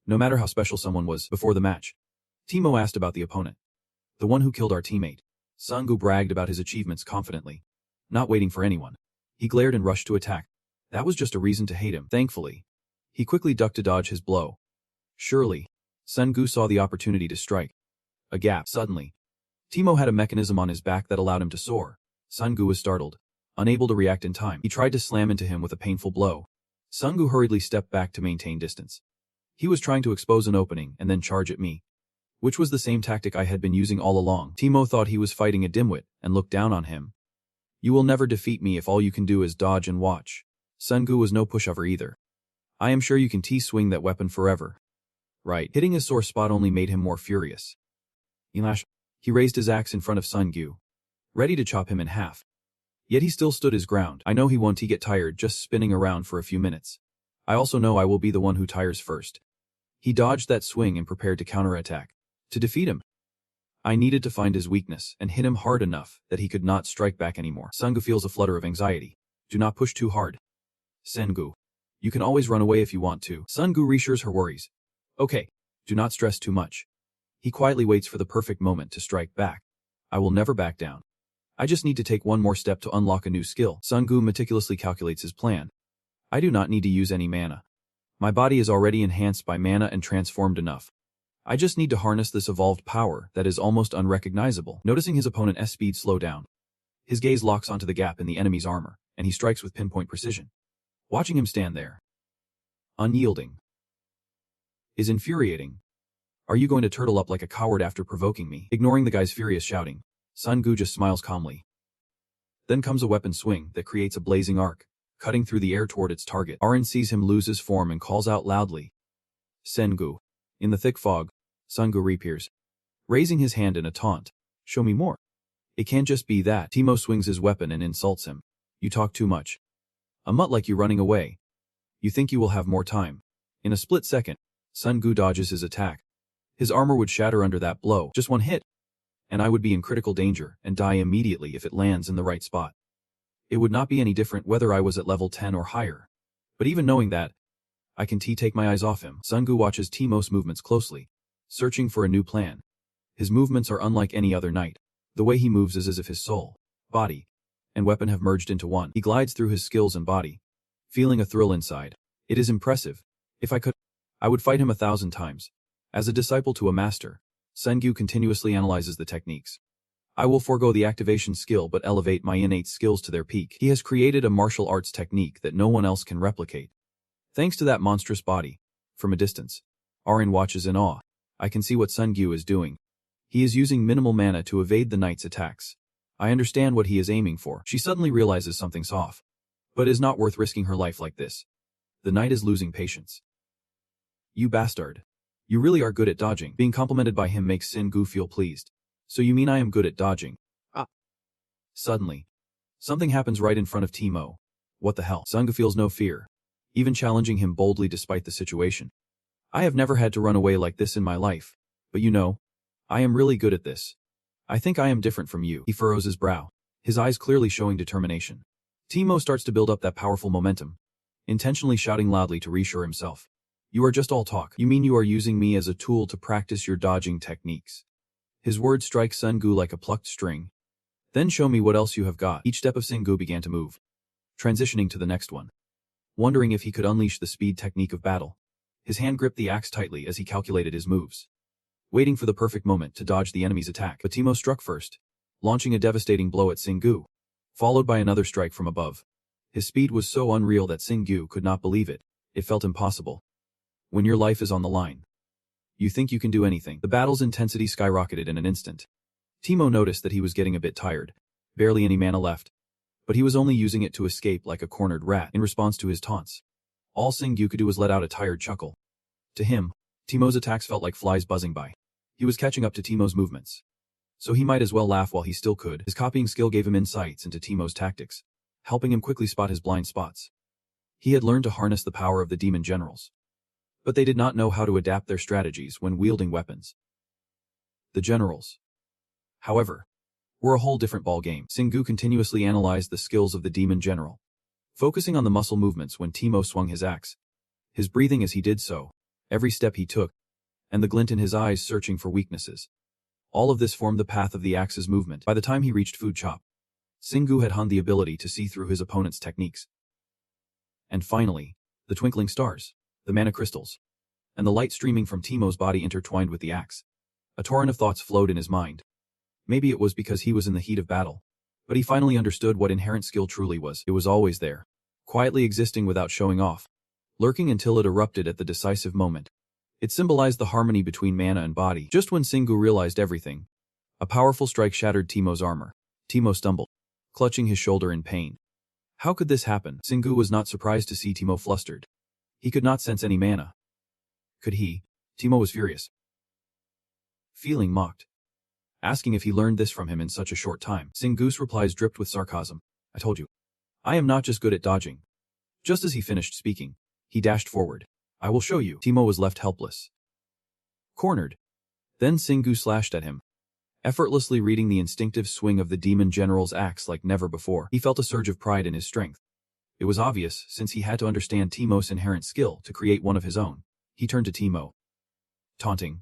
no matter how special someone was. Before the match, Timo asked about the opponent. "The one who killed our teammate." Sungu bragged about his achievements confidently, not waiting for anyone. He glared and rushed to attack. That was just a reason to hate him. Thankfully, he quickly ducked to dodge his blow. Surely, Sungu saw the opportunity to strike. A gap. Suddenly, Timo had a mechanism on his back that allowed him to soar. Sungu was startled, unable to react in time. He tried to slam into him with a painful blow. Sungu hurriedly stepped back to maintain distance. He was trying to expose an opening and then charge at me, which was the same tactic I had been using all along. Timo thought he was fighting a dimwit and looked down on him. "You will never defeat me if all you can do is dodge and watch." Sungu was no pushover either. "I am sure you can T-swing that weapon forever." Right. Hitting his sore spot only made him more furious. He raised his axe in front of Sungu, ready to chop him in half. Yet he still stood his ground. "I know he won't get tired just spinning around for a few minutes. I also know I will be the one who tires first." He dodged that swing and prepared to counterattack. To defeat him, I needed to find his weakness and hit him hard enough that he could not strike back anymore. Sungu feels a flutter of anxiety. "Do not push too hard. Sengu, you can always run away if you want to." Sungu reassures her worries. "Okay, Do not stress too much. He quietly waits for the perfect moment to strike back. I will never back down. I just need to take one more step to unlock a new skill. Sungu meticulously calculates his plan. I do not need to use any mana. My body is already enhanced by mana and transformed enough. I just need to harness this evolved power that is almost unrecognizable. Noticing his opponent's speed slow down, his gaze locks onto the gap in the enemy's armor, and he strikes with pinpoint precision. Watching him stand there, unyielding, is infuriating. Are you going to turtle up like a coward after provoking me? Ignoring the guy's furious shouting, Sungu just smiles calmly. Then comes a weapon swing that creates a blazing arc, cutting through the air toward its target. Arin sees him lose his form and calls out loudly, Sengu. In the thick fog, Sungu reappears, raising his hand in a taunt. Show me more. It can't just be that. Teemo swings his weapon and insults him. You talk too much. A mutt like you running away. You think you will have more time. In a split second, Sungu dodges his attack. His armor would shatter under that blow. Just one hit, and I would be in critical danger and die immediately if it lands in the right spot. It would not be any different whether I was at level 10 or higher. But even knowing that, I can take my eyes off him. Sungu watches Teemo's movements closely, searching for a new plan. His movements are unlike any other knight. The way he moves is as if his soul, body, and weapon have merged into one. He glides through his skills and body, feeling a thrill inside. It is impressive. If I could, I would fight him 1,000 times. As a disciple to a master, Sungu continuously analyzes the techniques. I will forego the activation skill but elevate my innate skills to their peak. He has created a martial arts technique that no one else can replicate. Thanks to that monstrous body. From a distance, Arin watches in awe. I can see what Sungu is doing. He is using minimal mana to evade the knight's attacks. I understand what he is aiming for. She suddenly realizes something's off. But it is not worth risking her life like this. The knight is losing patience. You bastard. You really are good at dodging. Being complimented by him makes Sungu feel pleased. So you mean I am good at dodging? Ah. Suddenly, something happens right in front of Teemo. What the hell? Sungu feels no fear, even challenging him boldly despite the situation. I have never had to run away like this in my life. But you know, I am really good at this. I think I am different from you. He furrows his brow, his eyes clearly showing determination. Teemo starts to build up that powerful momentum, intentionally shouting loudly to reassure himself. You are just all talk. You mean you are using me as a tool to practice your dodging techniques? His words strike Sungu like a plucked string. Then show me what else you have got. Each step of Sungu began to move, transitioning to the next one, wondering if he could unleash the speed technique of battle. His hand gripped the axe tightly as he calculated his moves, waiting for the perfect moment to dodge the enemy's attack. But Teemo struck first, launching a devastating blow at Sungu, followed by another strike from above. His speed was so unreal that Sungu could not believe it. It felt impossible. When your life is on the line, you think you can do anything. The battle's intensity skyrocketed in an instant. Teemo noticed that he was getting a bit tired. Barely any mana left. But he was only using it to escape like a cornered rat in response to his taunts. All Sungu could do was let out a tired chuckle. To him, Teemo's attacks felt like flies buzzing by. He was catching up to Teemo's movements. So he might as well laugh while he still could. His copying skill gave him insights into Teemo's tactics, helping him quickly spot his blind spots. He had learned to harness the power of the demon generals. But they did not know how to adapt their strategies when wielding weapons. The generals, however, were a whole different ballgame. Sungu continuously analyzed the skills of the demon general, focusing on the muscle movements when Teemo swung his axe, his breathing as he did so, every step he took, and the glint in his eyes searching for weaknesses. All of this formed the path of the axe's movement. By the time he reached Food Chop, Sungu had honed the ability to see through his opponent's techniques. And finally, the twinkling stars, the mana crystals, and the light streaming from Teemo's body intertwined with the axe. A torrent of thoughts flowed in his mind. Maybe it was because he was in the heat of battle, but he finally understood what inherent skill truly was. It was always there, quietly existing without showing off, lurking until it erupted at the decisive moment. It symbolized the harmony between mana and body. Just when Sungu realized everything, a powerful strike shattered Teemo's armor. Teemo stumbled, clutching his shoulder in pain. How could this happen? Sungu was not surprised to see Teemo flustered. He could not sense any mana. Could he? Teemo was furious, feeling mocked, asking if he learned this from him in such a short time. Sungu's replies dripped with sarcasm. I told you. I am not just good at dodging. Just as he finished speaking, he dashed forward. I will show you. Teemo was left helpless, cornered. Then Sungu slashed at him, effortlessly reading the instinctive swing of the demon general's axe like never before. He felt a surge of pride in his strength. It was obvious, since he had to understand Teemo's inherent skill to create one of his own. He turned to Teemo. taunting.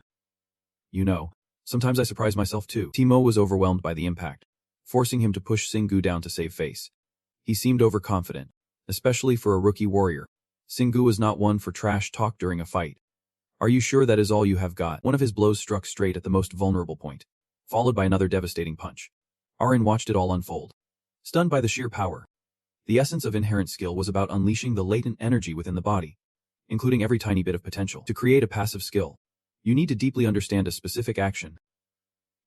You know, sometimes I surprise myself too. Timo was overwhelmed by the impact, forcing him to push Singu down to save face. He seemed overconfident, especially for a rookie warrior. Singu was not one for trash talk during a fight. Are you sure that is all you have got? One of his blows struck straight at the most vulnerable point, followed by another devastating punch. Arin watched it all unfold, stunned by the sheer power. The essence of inherent skill was about unleashing the latent energy within the body, including every tiny bit of potential. To create a passive skill, you need to deeply understand a specific action,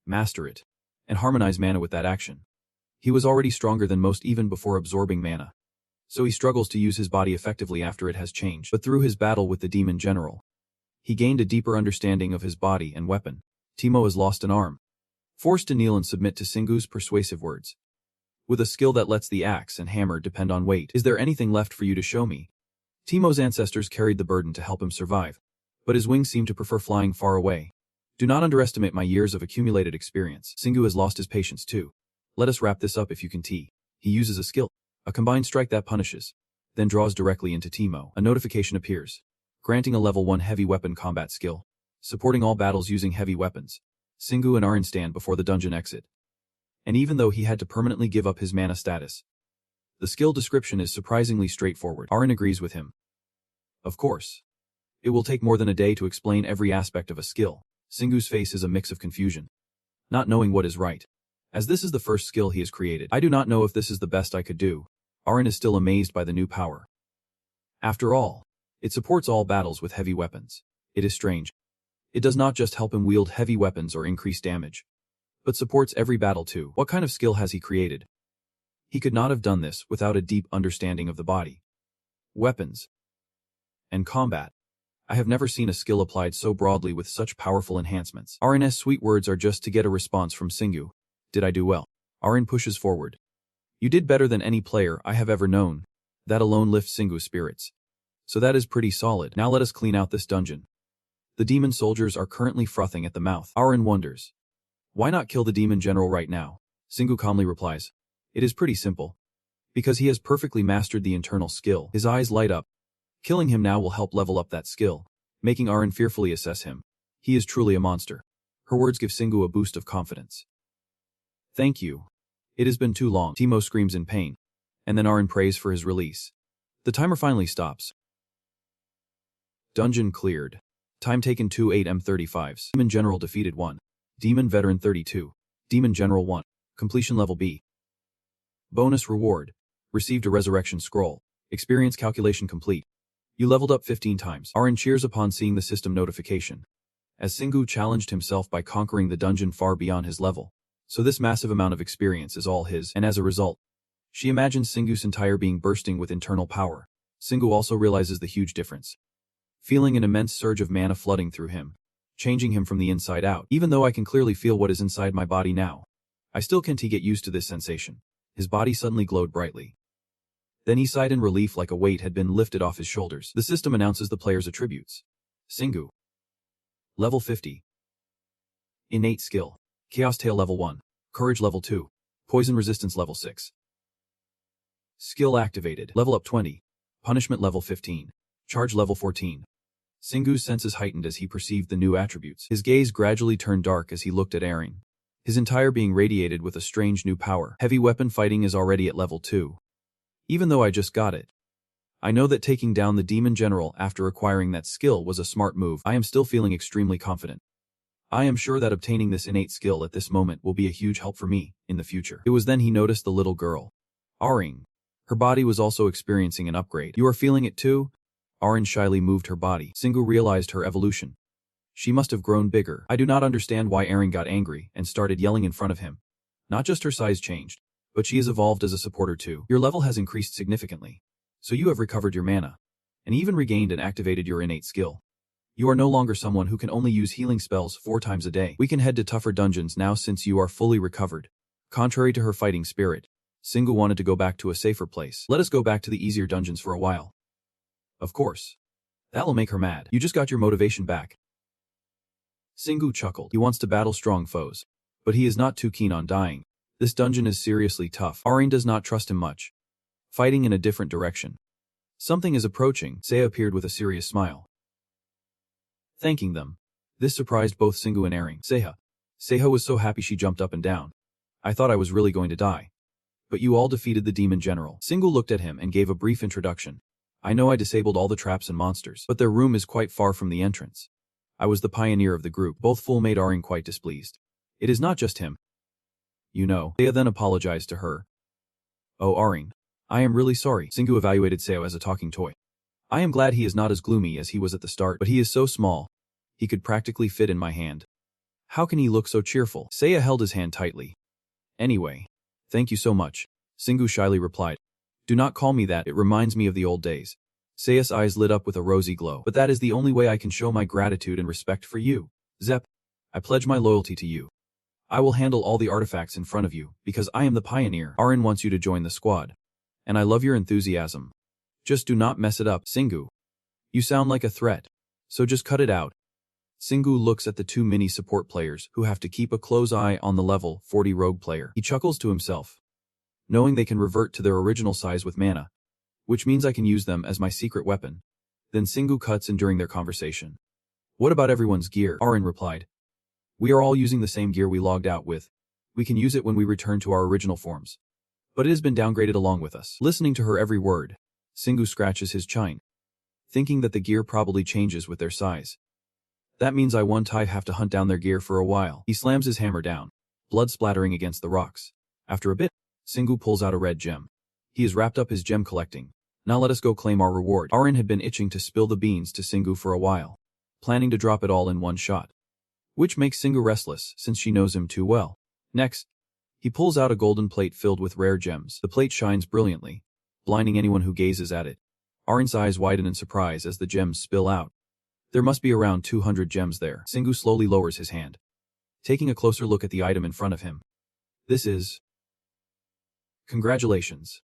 master it, and harmonize mana with that action. He was already stronger than most even before absorbing mana, so he struggles to use his body effectively after it has changed. But through his battle with the demon general, he gained a deeper understanding of his body and weapon. Timo has lost an arm, forced to kneel and submit to Singu's persuasive words. With a skill that lets the axe and hammer depend on weight, is there anything left for you to show me? Timo's ancestors carried the burden to help him survive, but his wings seem to prefer flying far away. Do not underestimate my years of accumulated experience. Singu has lost his patience too. Let us wrap this up if you can. He uses a skill, a combined strike that punishes, then draws directly into Timo. A notification appears, granting a level 1 heavy weapon combat skill, supporting all battles using heavy weapons. Singu and Arin stand before the dungeon exit. And even though he had to permanently give up his mana status, the skill description is surprisingly straightforward. Arin agrees with him. Of course. It will take more than a day to explain every aspect of a skill. Singu's face is a mix of confusion, not knowing what is right. As this is the first skill he has created, I do not know if this is the best I could do. Arin is still amazed by the new power. After all, it supports all battles with heavy weapons. It is strange. It does not just help him wield heavy weapons or increase damage, but supports every battle too. What kind of skill has he created? He could not have done this without a deep understanding of the body, weapons, and combat. I have never seen a skill applied so broadly with such powerful enhancements. Arin's sweet words are just to get a response from Singu. Did I do well? Arin pushes forward. You did better than any player I have ever known. That alone lifts Singu's spirits. So that is pretty solid. Now let us clean out this dungeon. The demon soldiers are currently frothing at the mouth. Arin wonders, why not kill the demon general right now? Singu calmly replies, it is pretty simple. Because he has perfectly mastered the internal skill. His eyes light up. Killing him now will help level up that skill, making Arin fearfully assess him. He is truly a monster. Her words give Singu a boost of confidence. Thank you. It has been too long. Timo screams in pain, and then Arin prays for his release. The timer finally stops. Dungeon cleared. Time taken 2 8M35s. Demon General defeated 1. Demon Veteran 32. Demon General 1. Completion level B. Bonus reward. Received a resurrection scroll. Experience calculation complete. You leveled up 15 times. Arin cheers upon seeing the system notification, as Singu challenged himself by conquering the dungeon far beyond his level. So this massive amount of experience is all his, and as a result, she imagines Singu's entire being bursting with internal power. Singu also realizes the huge difference, feeling an immense surge of mana flooding through him, changing him from the inside out. Even though I can clearly feel what is inside my body now, I still can't get used to this sensation. His body suddenly glowed brightly. Then he sighed in relief like a weight had been lifted off his shoulders. The system announces the player's attributes. Singu. Level 50. Innate skill. Chaos Tail level 1. Courage level 2. Poison resistance level 6. Skill activated. Level up 20. Punishment level 15. Charge level 14. Singu's senses heightened as he perceived the new attributes. His gaze gradually turned dark as he looked at Arin. His entire being radiated with a strange new power. Heavy weapon fighting is already at level 2. Even though I just got it, I know that taking down the demon general after acquiring that skill was a smart move. I am still feeling extremely confident. I am sure that obtaining this innate skill at this moment will be a huge help for me in the future. It was then he noticed the little girl, Arin. Her body was also experiencing an upgrade. You are feeling it too? Arin shyly moved her body. Singu realized her evolution. She must have grown bigger. I do not understand why Arin got angry and started yelling in front of him. Not just her size changed, but she has evolved as a supporter too. Your level has increased significantly, so you have recovered your mana, and even regained and activated your innate skill. You are no longer someone who can only use healing spells 4 times a day. We can head to tougher dungeons now since you are fully recovered. Contrary to her fighting spirit, Singu wanted to go back to a safer place. Let us go back to the easier dungeons for a while. Of course. That will make her mad. You just got your motivation back. Singu chuckled. He wants to battle strong foes, but he is not too keen on dying. This dungeon is seriously tough. Arin does not trust him much. Fighting in a different direction. Something is approaching. Saya appeared with a serious smile. Thanking them. This surprised both Singu and Aring. Seha was so happy she jumped up and down. I thought I was really going to die. But you all defeated the demon general. Singu looked at him and gave a brief introduction. I know I disabled all the traps and monsters, but their room is quite far from the entrance. I was the pioneer of the group. Both full made Aring quite displeased. It is not just him. You know. Seha then apologized to her. Oh Aring. I am really sorry. Singu evaluated Seo as a talking toy. I am glad he is not as gloomy as he was at the start, but he is so small. He could practically fit in my hand. How can he look so cheerful? Seiya held his hand tightly. Anyway. Thank you so much. Singu shyly replied. Do not call me that, it reminds me of the old days. Seiya's eyes lit up with a rosy glow. But that is the only way I can show my gratitude and respect for you. Zep. I pledge my loyalty to you. I will handle all the artifacts in front of you, because I am the pioneer. Arin wants you to join the squad. And I love your enthusiasm. Just do not mess it up, Singu. You sound like a threat. So just cut it out. Singu looks at the two mini support players who have to keep a close eye on the level 40 rogue player. He chuckles to himself, knowing they can revert to their original size with mana, which means I can use them as my secret weapon. Then Singu cuts in during their conversation. What about everyone's gear? Arin replied. We are all using the same gear we logged out with. We can use it when we return to our original forms. But it has been downgraded along with us. Listening to her every word, Singu scratches his chin, thinking that the gear probably changes with their size. That means I one time have to hunt down their gear for a while. He slams his hammer down, blood splattering against the rocks. After a bit, Singu pulls out a red gem. He has wrapped up his gem collecting. Now let us go claim our reward. Arin had been itching to spill the beans to Singu for a while, planning to drop it all in one shot, which makes Singu restless since she knows him too well. Next, he pulls out a golden plate filled with rare gems. The plate shines brilliantly, blinding anyone who gazes at it. Arin's eyes widen in surprise as the gems spill out. There must be around 200 gems there. Singu slowly lowers his hand, taking a closer look at the item in front of him. This is... Congratulations.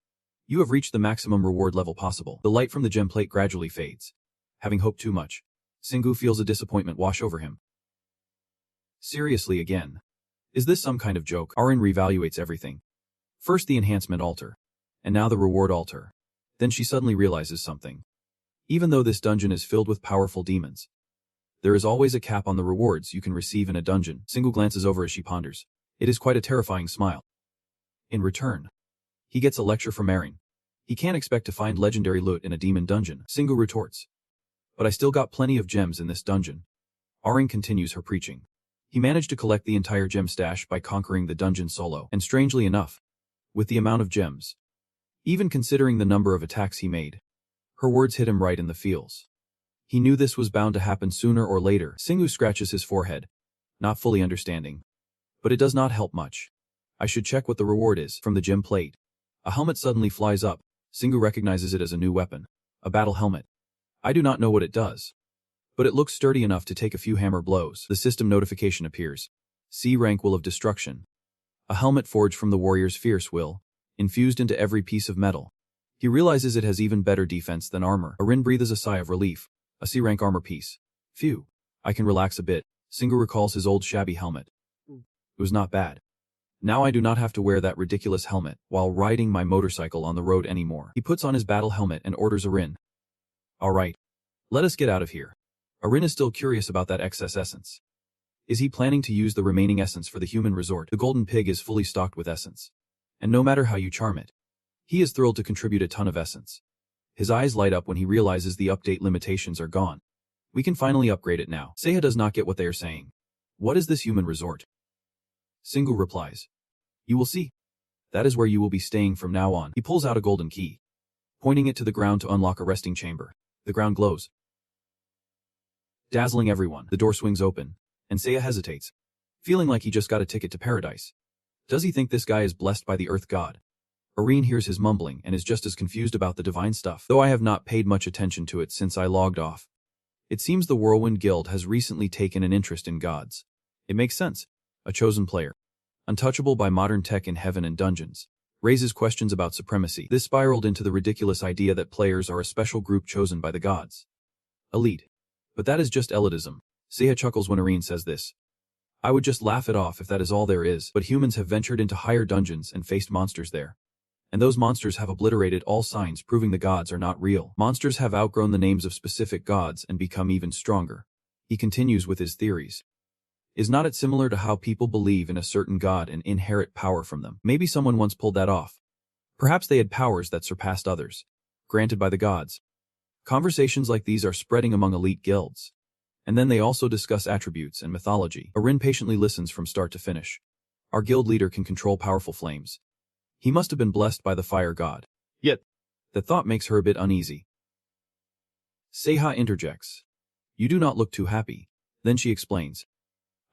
You have reached the maximum reward level possible. The light from the gem plate gradually fades. Having hoped too much, Singu feels a disappointment wash over him. Seriously again. Is this some kind of joke? Arin reevaluates everything. First the enhancement altar, and now the reward altar. Then she suddenly realizes something. Even though this dungeon is filled with powerful demons, there is always a cap on the rewards you can receive in a dungeon. Singu glances over as she ponders. It is quite a terrifying smile. In return, he gets a lecture from Arin. He can't expect to find legendary loot in a demon dungeon. Singu retorts. But I still got plenty of gems in this dungeon. Arin continues her preaching. He managed to collect the entire gem stash by conquering the dungeon solo, and strangely enough, with the amount of gems, even considering the number of attacks he made, her words hit him right in the feels. He knew this was bound to happen sooner or later. Singu scratches his forehead, not fully understanding. But it does not help much. I should check what the reward is. From the gem plate, a helmet suddenly flies up. Singu recognizes it as a new weapon, a battle helmet. I do not know what it does, but it looks sturdy enough to take a few hammer blows. The system notification appears. C rank Will of Destruction. A helmet forged from the warrior's fierce will, infused into every piece of metal. He realizes it has even better defense than armor. Arin breathes a sigh of relief. A C rank armor piece. Phew. I can relax a bit. Singu recalls his old shabby helmet. It was not bad. Now I do not have to wear that ridiculous helmet while riding my motorcycle on the road anymore. He puts on his battle helmet and orders Arin. Alright. Let us get out of here. Arin is still curious about that excess essence. Is he planning to use the remaining essence for the human resort? The golden pig is fully stocked with essence. And no matter how you charm it, he is thrilled to contribute a ton of essence. His eyes light up when he realizes the update limitations are gone. We can finally upgrade it now. Seiya does not get what they are saying. What is this human resort? Singu replies. You will see. That is where you will be staying from now on. He pulls out a golden key, pointing it to the ground to unlock a resting chamber. The ground glows, dazzling everyone. The door swings open, and Seiya hesitates, feeling like he just got a ticket to paradise. Does he think this guy is blessed by the earth god? Arin hears his mumbling and is just as confused about the divine stuff, though I have not paid much attention to it since I logged off. It seems the Whirlwind Guild has recently taken an interest in gods. It makes sense. A chosen player, untouchable by modern tech in heaven and dungeons, raises questions about supremacy. This spiraled into the ridiculous idea that players are a special group chosen by the gods. Elite. But that is just elitism. Seiya chuckles when Arin says this. I would just laugh it off if that is all there is, but humans have ventured into higher dungeons and faced monsters there. And those monsters have obliterated all signs proving the gods are not real. Monsters have outgrown the names of specific gods and become even stronger. He continues with his theories. Is not it similar to how people believe in a certain god and inherit power from them? Maybe someone once pulled that off. Perhaps they had powers that surpassed others, granted by the gods. Conversations like these are spreading among elite guilds. And then they also discuss attributes and mythology. Arin patiently listens from start to finish. Our guild leader can control powerful flames. He must have been blessed by the fire god. Yet, the thought makes her a bit uneasy. Seiha interjects. You do not look too happy. Then she explains.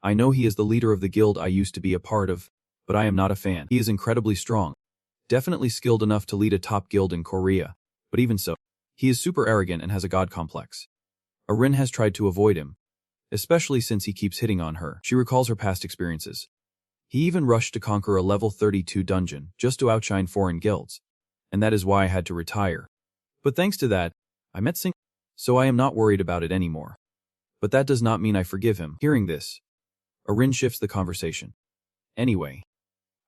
I know he is the leader of the guild I used to be a part of, but I am not a fan. He is incredibly strong. Definitely skilled enough to lead a top guild in Korea, but even so, he is super arrogant and has a god complex. Arin has tried to avoid him, especially since he keeps hitting on her. She recalls her past experiences. He even rushed to conquer a level 32 dungeon just to outshine foreign guilds, and that is why I had to retire. But thanks to that, I met Sing, so I am not worried about it anymore. But that does not mean I forgive him. Hearing this, Arin shifts the conversation. Anyway,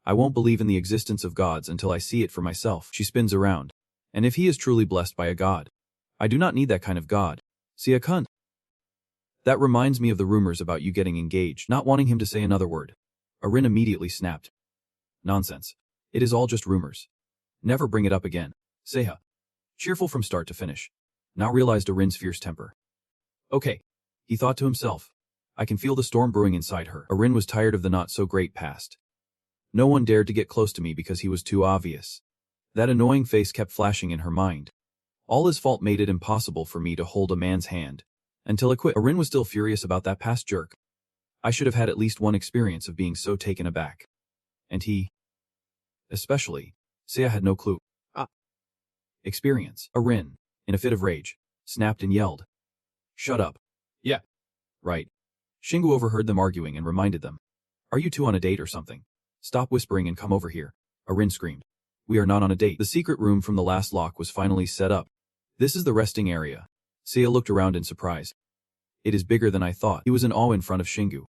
I won't believe in the existence of gods until I see it for myself. She spins around. And if he is truly blessed by a god, I do not need that kind of god. See a cunt. That reminds me of the rumors about you getting engaged. Not wanting him to say another word, Arin immediately snapped. Nonsense. It is all just rumors. Never bring it up again. Seiha. Cheerful from start to finish. Now realized Arin's fierce temper. Okay. He thought to himself. I can feel the storm brewing inside her. Arin was tired of the not-so-great past. No one dared to get close to me because he was too obvious. That annoying face kept flashing in her mind. All his fault made it impossible for me to hold a man's hand. Until I quit. Arin was still furious about that past jerk. I should have had at least one experience of being so taken aback. And he... Especially, Seiya had no clue. Experience. Arin, in a fit of rage, snapped and yelled. Shut up. Yeah. Right. Shingu overheard them arguing and reminded them. Are you two on a date or something? Stop whispering and come over here. Arin screamed. We are not on a date. The secret room from the last lock was finally set up. This is the resting area. Seiya looked around in surprise. It is bigger than I thought. He was in awe in front of Shingu.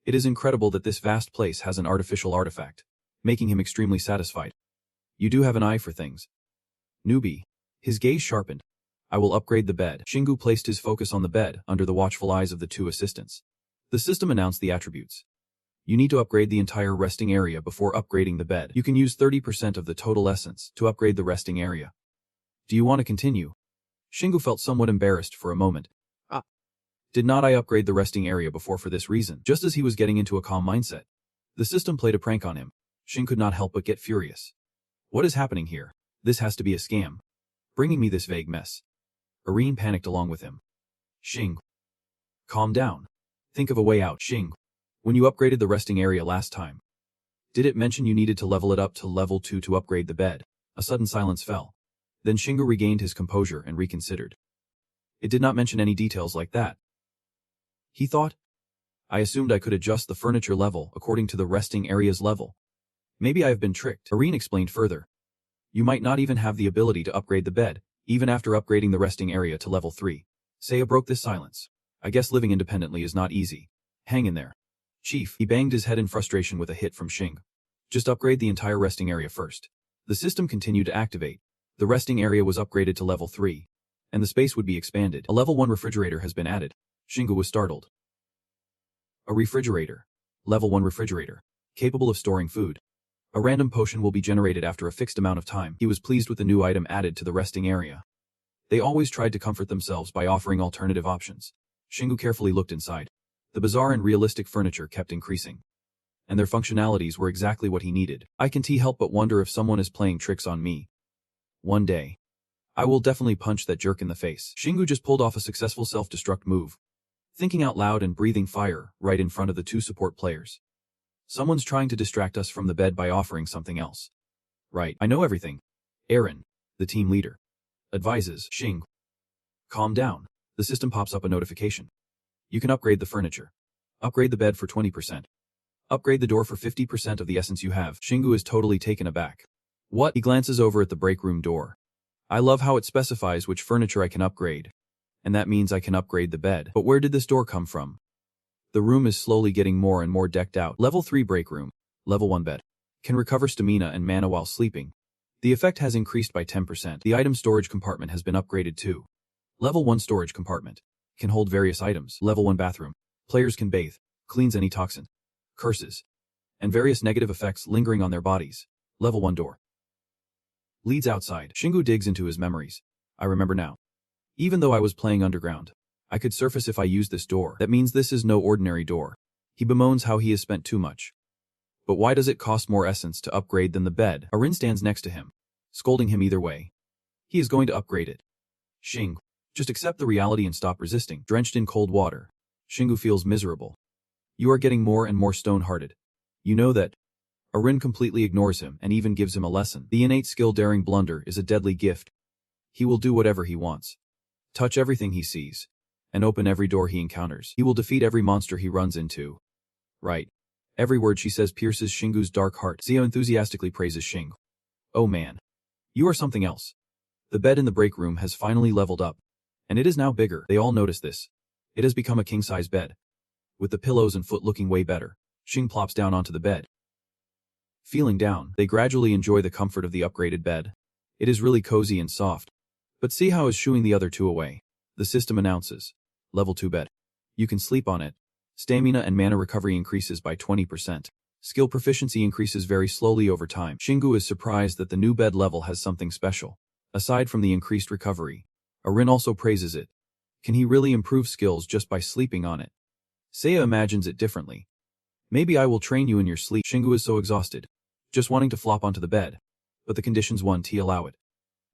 It is incredible that this vast place has an artificial artifact, making him extremely satisfied. You do have an eye for things. Newbie. His gaze sharpened. I will upgrade the bed. Shingu placed his focus on the bed under the watchful eyes of the two assistants. The system announced the attributes. You need to upgrade the entire resting area before upgrading the bed. You can use 30% of the total essence to upgrade the resting area. Do you want to continue? Shingu felt somewhat embarrassed for a moment. Did not I upgrade the resting area before for this reason? Just as he was getting into a calm mindset, the system played a prank on him. Shingu could not help but get furious. What is happening here? This has to be a scam. Bringing me this vague mess. Arin panicked along with him. Shingu. Calm down. Think of a way out. Shingu. When you upgraded the resting area last time, did it mention you needed to level it up to level 2 to upgrade the bed? A sudden silence fell. Then Shingu regained his composure and reconsidered. It did not mention any details like that. He thought. I assumed I could adjust the furniture level according to the resting area's level. Maybe I have been tricked. Arin explained further. You might not even have the ability to upgrade the bed, even after upgrading the resting area to level 3. Seiya broke this silence. I guess living independently is not easy. Hang in there. Chief. He banged his head in frustration with a hit from Shingu. Just upgrade the entire resting area first. The system continued to activate. The resting area was upgraded to level 3, and the space would be expanded. A level 1 refrigerator has been added. Shingu was startled. A refrigerator. Level 1 refrigerator. Capable of storing food. A random potion will be generated after a fixed amount of time. He was pleased with the new item added to the resting area. They always tried to comfort themselves by offering alternative options. Shingu carefully looked inside. The bizarre and realistic furniture kept increasing. And their functionalities were exactly what he needed. I can't help but wonder if someone is playing tricks on me. One day, I will definitely punch that jerk in the face. Shingu just pulled off a successful self-destruct move. Thinking out loud and breathing fire right in front of the two support players. Someone's trying to distract us from the bed by offering something else. Right, I know everything. Aaron, the team leader, advises Shingu. Calm down. The system pops up a notification. You can upgrade the furniture. Upgrade the bed for 20%. Upgrade the door for 50% of the essence you have. Shingu is totally taken aback. What? He glances over at the break room door. I love how it specifies which furniture I can upgrade. And that means I can upgrade the bed. But where did this door come from? The room is slowly getting more and more decked out. Level 3 break room. Level 1 bed. Can recover stamina and mana while sleeping. The effect has increased by 10%. The item storage compartment has been upgraded too. Level 1 storage compartment. Can hold various items. Level 1 bathroom. Players can bathe. Cleans any toxin. Curses. And various negative effects lingering on their bodies. Level 1 door. Leads outside. Shingu digs into his memories. I remember now. Even though I was playing underground, I could surface if I used this door. That means this is no ordinary door. He bemoans how he has spent too much. But why does it cost more essence to upgrade than the bed? Arin stands next to him, scolding him either way. He is going to upgrade it. Shingu, just accept the reality and stop resisting. Drenched in cold water, Shingu feels miserable. You are getting more and more stone-hearted. You know that. Arin completely ignores him and even gives him a lesson. The innate skill daring blunder is a deadly gift. He will do whatever he wants. Touch everything he sees. And open every door he encounters. He will defeat every monster he runs into. Right. Every word she says pierces Shingu's dark heart. Zio enthusiastically praises Shingu. Oh man. You are something else. The bed in the break room has finally leveled up. And it is now bigger. They all notice this. It has become a king-size bed. With the pillows and foot looking way better, Shingu plops down onto the bed. Feeling down, they gradually enjoy the comfort of the upgraded bed. It is really cozy and soft. But see how is shooing the other two away. The system announces. Level 2 bed. You can sleep on it. Stamina and mana recovery increases by 20%. Skill proficiency increases very slowly over time. Shingu is surprised that the new bed level has something special. Aside from the increased recovery, Arin also praises it. Can he really improve skills just by sleeping on it? Seiya imagines it differently. Maybe I will train you in your sleep. Shingu is so exhausted, just wanting to flop onto the bed, but the conditions won't allow it.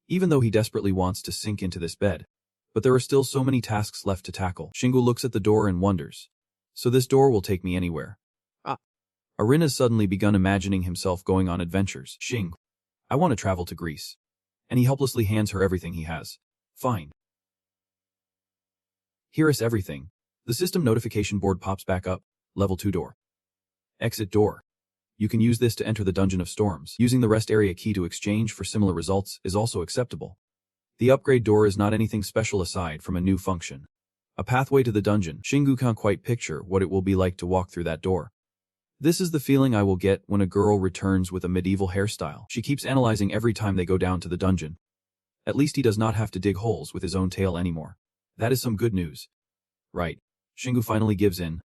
Even though he desperately wants to sink into this bed, but there are still so many tasks left to tackle. Shingu looks at the door and wonders. So this door will take me anywhere. Arin has suddenly begun imagining himself going on adventures. Shingu, I want to travel to Greece. And he helplessly hands her everything he has. Fine. Here is everything. The system notification board pops back up. Level 2 door. Exit door. You can use this to enter the Dungeon of Storms. Using the rest area key to exchange for similar results is also acceptable. The upgrade door is not anything special aside from a new function. A pathway to the dungeon. Shingu can't quite picture what it will be like to walk through that door. This is the feeling I will get when a girl returns with a medieval hairstyle. She keeps analyzing every time they go down to the dungeon. At least he does not have to dig holes with his own tail anymore. That is some good news. Right. Shingu finally gives in.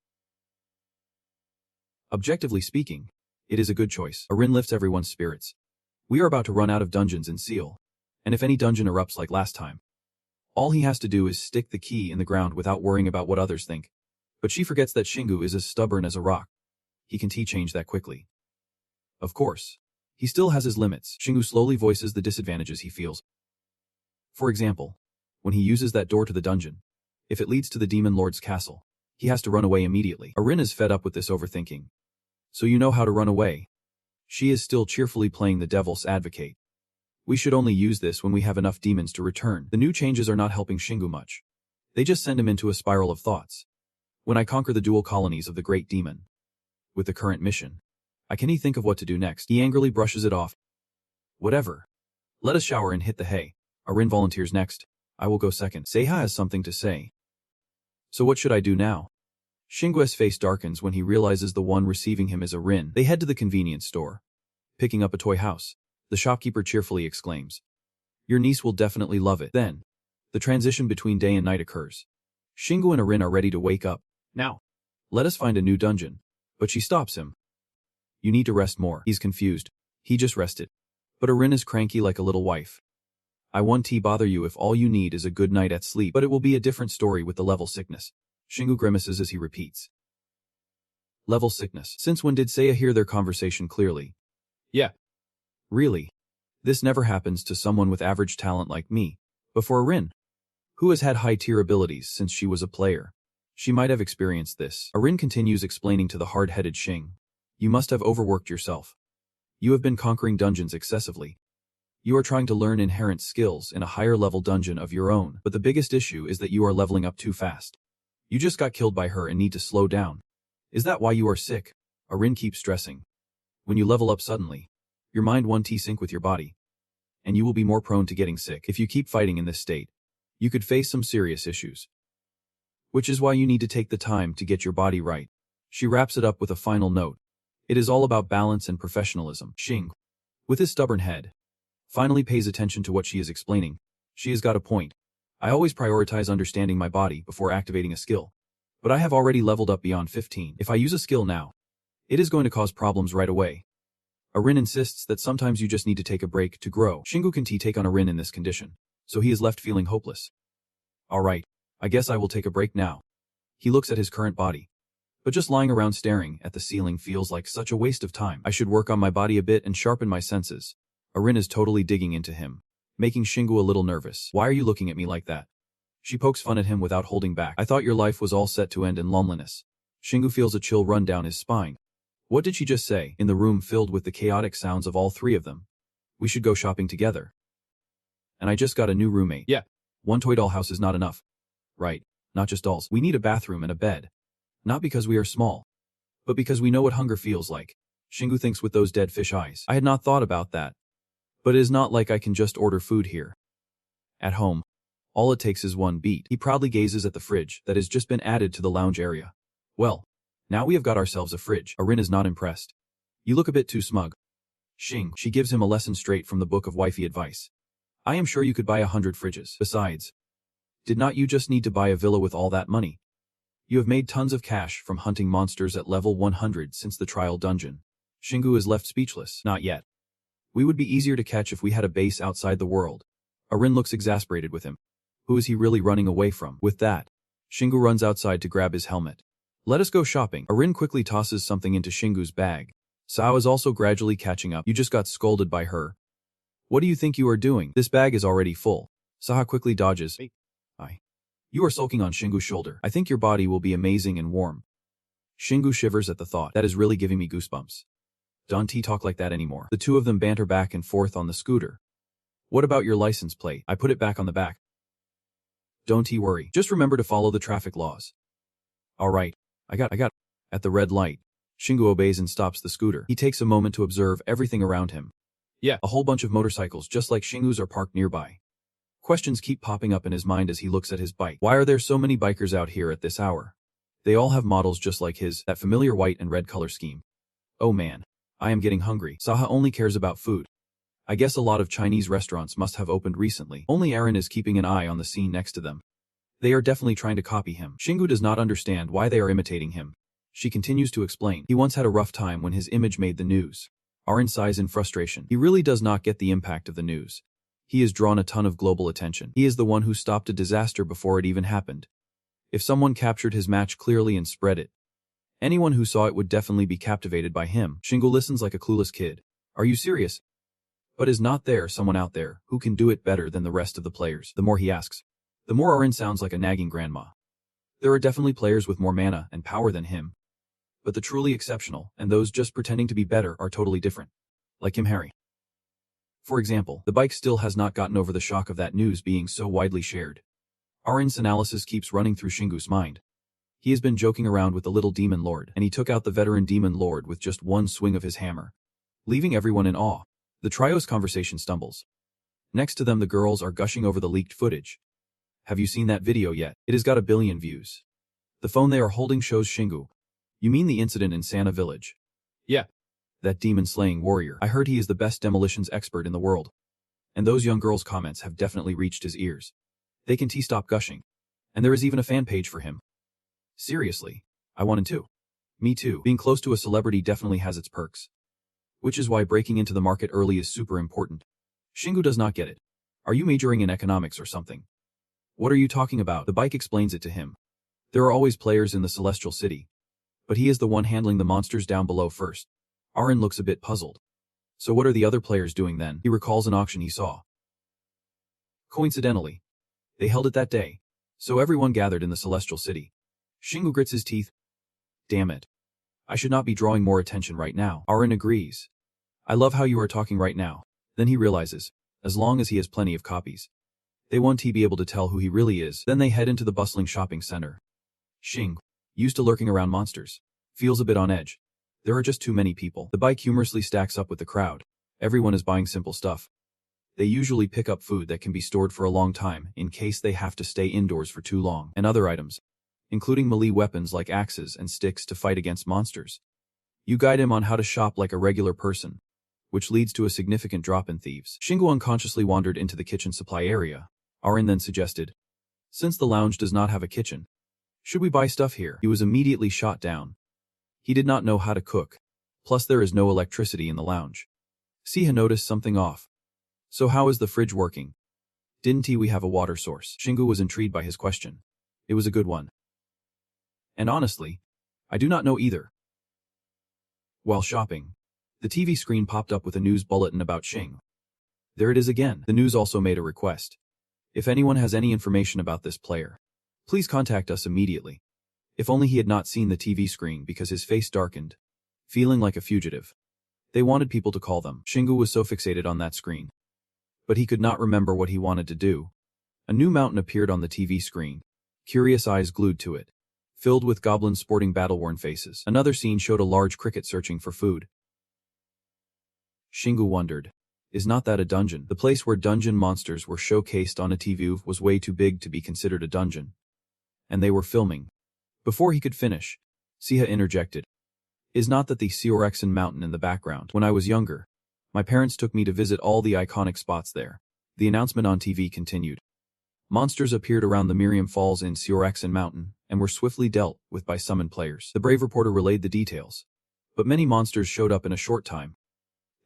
Objectively speaking, it is a good choice. Arin lifts everyone's spirits. We are about to run out of dungeons in Seal. And if any dungeon erupts like last time, all he has to do is stick the key in the ground without worrying about what others think. But she forgets that Shingu is as stubborn as a rock. He can change that quickly. Of course, he still has his limits. Shingu slowly voices the disadvantages he feels. For example, when he uses that door to the dungeon, if it leads to the Demon Lord's castle, he has to run away immediately. Arin is fed up with this overthinking. So you know how to run away. She is still cheerfully playing the devil's advocate. We should only use this when we have enough demons to return. The new changes are not helping Shingu much. They just send him into a spiral of thoughts. When I conquer the dual colonies of the great demon, with the current mission, I can't think of what to do next. He angrily brushes it off. Whatever. Let us shower and hit the hay. Arin volunteers next. I will go second. Seiya has something to say. So what should I do now? Shingu's face darkens when he realizes the one receiving him is Arin. They head to the convenience store. Picking up a toy house, the shopkeeper cheerfully exclaims. Your niece will definitely love it. Then, the transition between day and night occurs. Shingu and Arin are ready to wake up. Now, let us find a new dungeon. But she stops him. You need to rest more. He's confused. He just rested. But Arin is cranky like a little wife. I won't bother you if all you need is a good night at sleep, but it will be a different story with the level sickness. Shingu grimaces as he repeats. Level sickness. Since when did Seiya hear their conversation clearly? Yeah. Really? This never happens to someone with average talent like me. But for Arin, who has had high-tier abilities since she was a player, she might have experienced this. Arin continues explaining to the hard-headed Shingu. You must have overworked yourself. You have been conquering dungeons excessively. You are trying to learn inherent skills in a higher-level dungeon of your own, but the biggest issue is that you are leveling up too fast. You just got killed by her and need to slow down. Is that why you are sick? Arin keeps stressing. When you level up suddenly, your mind won't sync with your body, and you will be more prone to getting sick. If you keep fighting in this state, you could face some serious issues. Which is why you need to take the time to get your body right. She wraps it up with a final note. It is all about balance and professionalism. Shingu, with his stubborn head, finally pays attention to what she is explaining. She has got a point. I always prioritize understanding my body before activating a skill. But I have already leveled up beyond 15. If I use a skill now, it is going to cause problems right away. Arin insists that sometimes you just need to take a break to grow. Shingu can't take on Arin in this condition, so he is left feeling hopeless. Alright, I guess I will take a break now. He looks at his current body. But just lying around staring at the ceiling feels like such a waste of time. I should work on my body a bit and sharpen my senses. Arin is totally digging into him, making Shingu a little nervous. Why are you looking at me like that? She pokes fun at him without holding back. I thought your life was all set to end in loneliness. Shingu feels a chill run down his spine. What did she just say? In the room filled with the chaotic sounds of all three of them. We should go shopping together. And I just got a new roommate. Yeah. One toy doll house is not enough. Right. Not just dolls. We need a bathroom and a bed. Not because we are small, but because we know what hunger feels like. Shingu thinks with those dead fish eyes. I had not thought about that. But it is not like I can just order food here. At home, all it takes is one beat. He proudly gazes at the fridge that has just been added to the lounge area. Well, now we have got ourselves a fridge. Arin is not impressed. You look a bit too smug. Shing, she gives him a lesson straight from the book of wifey advice. I am sure you could buy 100 fridges. Besides, did not you just need to buy a villa with all that money? You have made tons of cash from hunting monsters at level 100 since the trial dungeon. Shingu is left speechless. Not yet. We would be easier to catch if we had a base outside the world. Arin looks exasperated with him. Who is he really running away from? With that, Shingu runs outside to grab his helmet. Let us go shopping. Arin quickly tosses something into Shingu's bag. Sao is also gradually catching up. You just got scolded by her. What do you think you are doing? This bag is already full. Saha quickly dodges. You are sulking on Shingu's shoulder. I think your body will be amazing and warm. Shingu shivers at the thought. That is really giving me goosebumps. Don't talk like that anymore. The two of them banter back and forth on the scooter. What about your license plate? I put it back on the back. Don't worry. Just remember to follow the traffic laws. Alright. I got. At the red light, Shingu obeys and stops the scooter. He takes a moment to observe everything around him. Yeah, a whole bunch of motorcycles just like Shingu's are parked nearby. Questions keep popping up in his mind as he looks at his bike. Why are there so many bikers out here at this hour? They all have models just like his, that familiar white and red color scheme. Oh man, I am getting hungry. Saha only cares about food. I guess a lot of Chinese restaurants must have opened recently. Only Aaron is keeping an eye on the scene next to them. They are definitely trying to copy him. Shingu does not understand why they are imitating him. She continues to explain. He once had a rough time when his image made the news. Aaron sighs in frustration. He really does not get the impact of the news. He has drawn a ton of global attention. He is the one who stopped a disaster before it even happened. If someone captured his match clearly and spread it, anyone who saw it would definitely be captivated by him. Shingu listens like a clueless kid. Are you serious? But is not there someone out there who can do it better than the rest of the players? The more he asks, the more Aaron sounds like a nagging grandma. There are definitely players with more mana and power than him. But the truly exceptional and those just pretending to be better are totally different. Like him, Harry. For example, the bike still has not gotten over the shock of that news being so widely shared. Aaron's analysis keeps running through Shingu's mind. He has been joking around with the little demon lord, and he took out the veteran demon lord with just one swing of his hammer, leaving everyone in awe. The trio's conversation stumbles. Next to them the girls are gushing over the leaked footage. Have you seen that video yet? It has got 1 billion views. The phone they are holding shows Shingu. You mean the incident in Sana village? Yeah. That demon-slaying warrior. I heard he is the best demolitions expert in the world. And those young girls' comments have definitely reached his ears. They can stop gushing. And there is even a fan page for him. Seriously. I wanted to. Me too. Being close to a celebrity definitely has its perks. Which is why breaking into the market early is super important. Shingu does not get it. Are you majoring in economics or something? What are you talking about? The bike explains it to him. There are always players in the Celestial City. But he is the one handling the monsters down below first. Aaron looks a bit puzzled. So what are the other players doing then? He recalls an auction he saw. Coincidentally, they held it that day. So everyone gathered in the Celestial City. Shingu grits his teeth. Damn it. I should not be drawing more attention right now. Aaron agrees. I love how you are talking right now. Then he realizes, as long as he has plenty of copies, they won't be able to tell who he really is. Then they head into the bustling shopping center. Shing, used to lurking around monsters, feels a bit on edge. There are just too many people. The bike humorously stacks up with the crowd. Everyone is buying simple stuff. They usually pick up food that can be stored for a long time in case they have to stay indoors for too long, and other items, including melee weapons like axes and sticks to fight against monsters. You guide him on how to shop like a regular person, which leads to a significant drop in thieves. Shingu unconsciously wandered into the kitchen supply area. Aaron then suggested, Since the lounge does not have a kitchen, should we buy stuff here? He was immediately shot down. He did not know how to cook. Plus there is no electricity in the lounge. Siha noticed something off. So how is the fridge working? Didn't we have a water source? Shingu was intrigued by his question. It was a good one. And honestly, I do not know either. While shopping, the TV screen popped up with a news bulletin about Xing. There it is again. The news also made a request. If anyone has any information about this player, please contact us immediately. If only he had not seen the TV screen because his face darkened, feeling like a fugitive. They wanted people to call them. Shingu was so fixated on that screen. But he could not remember what he wanted to do. A new mountain appeared on the TV screen, curious eyes glued to it, filled with goblins sporting battle-worn faces. Another scene showed a large cricket searching for food. Shingu wondered, is not that a dungeon? The place where dungeon monsters were showcased on a TV was way too big to be considered a dungeon. And they were filming. Before he could finish, Siha interjected. Is not that the Seorexen mountain in the background? When I was younger, my parents took me to visit all the iconic spots there. The announcement on TV continued. Monsters appeared around the Miriam Falls in Seorexen mountain and were swiftly dealt with by summoned players. The brave reporter relayed the details. But many monsters showed up in a short time.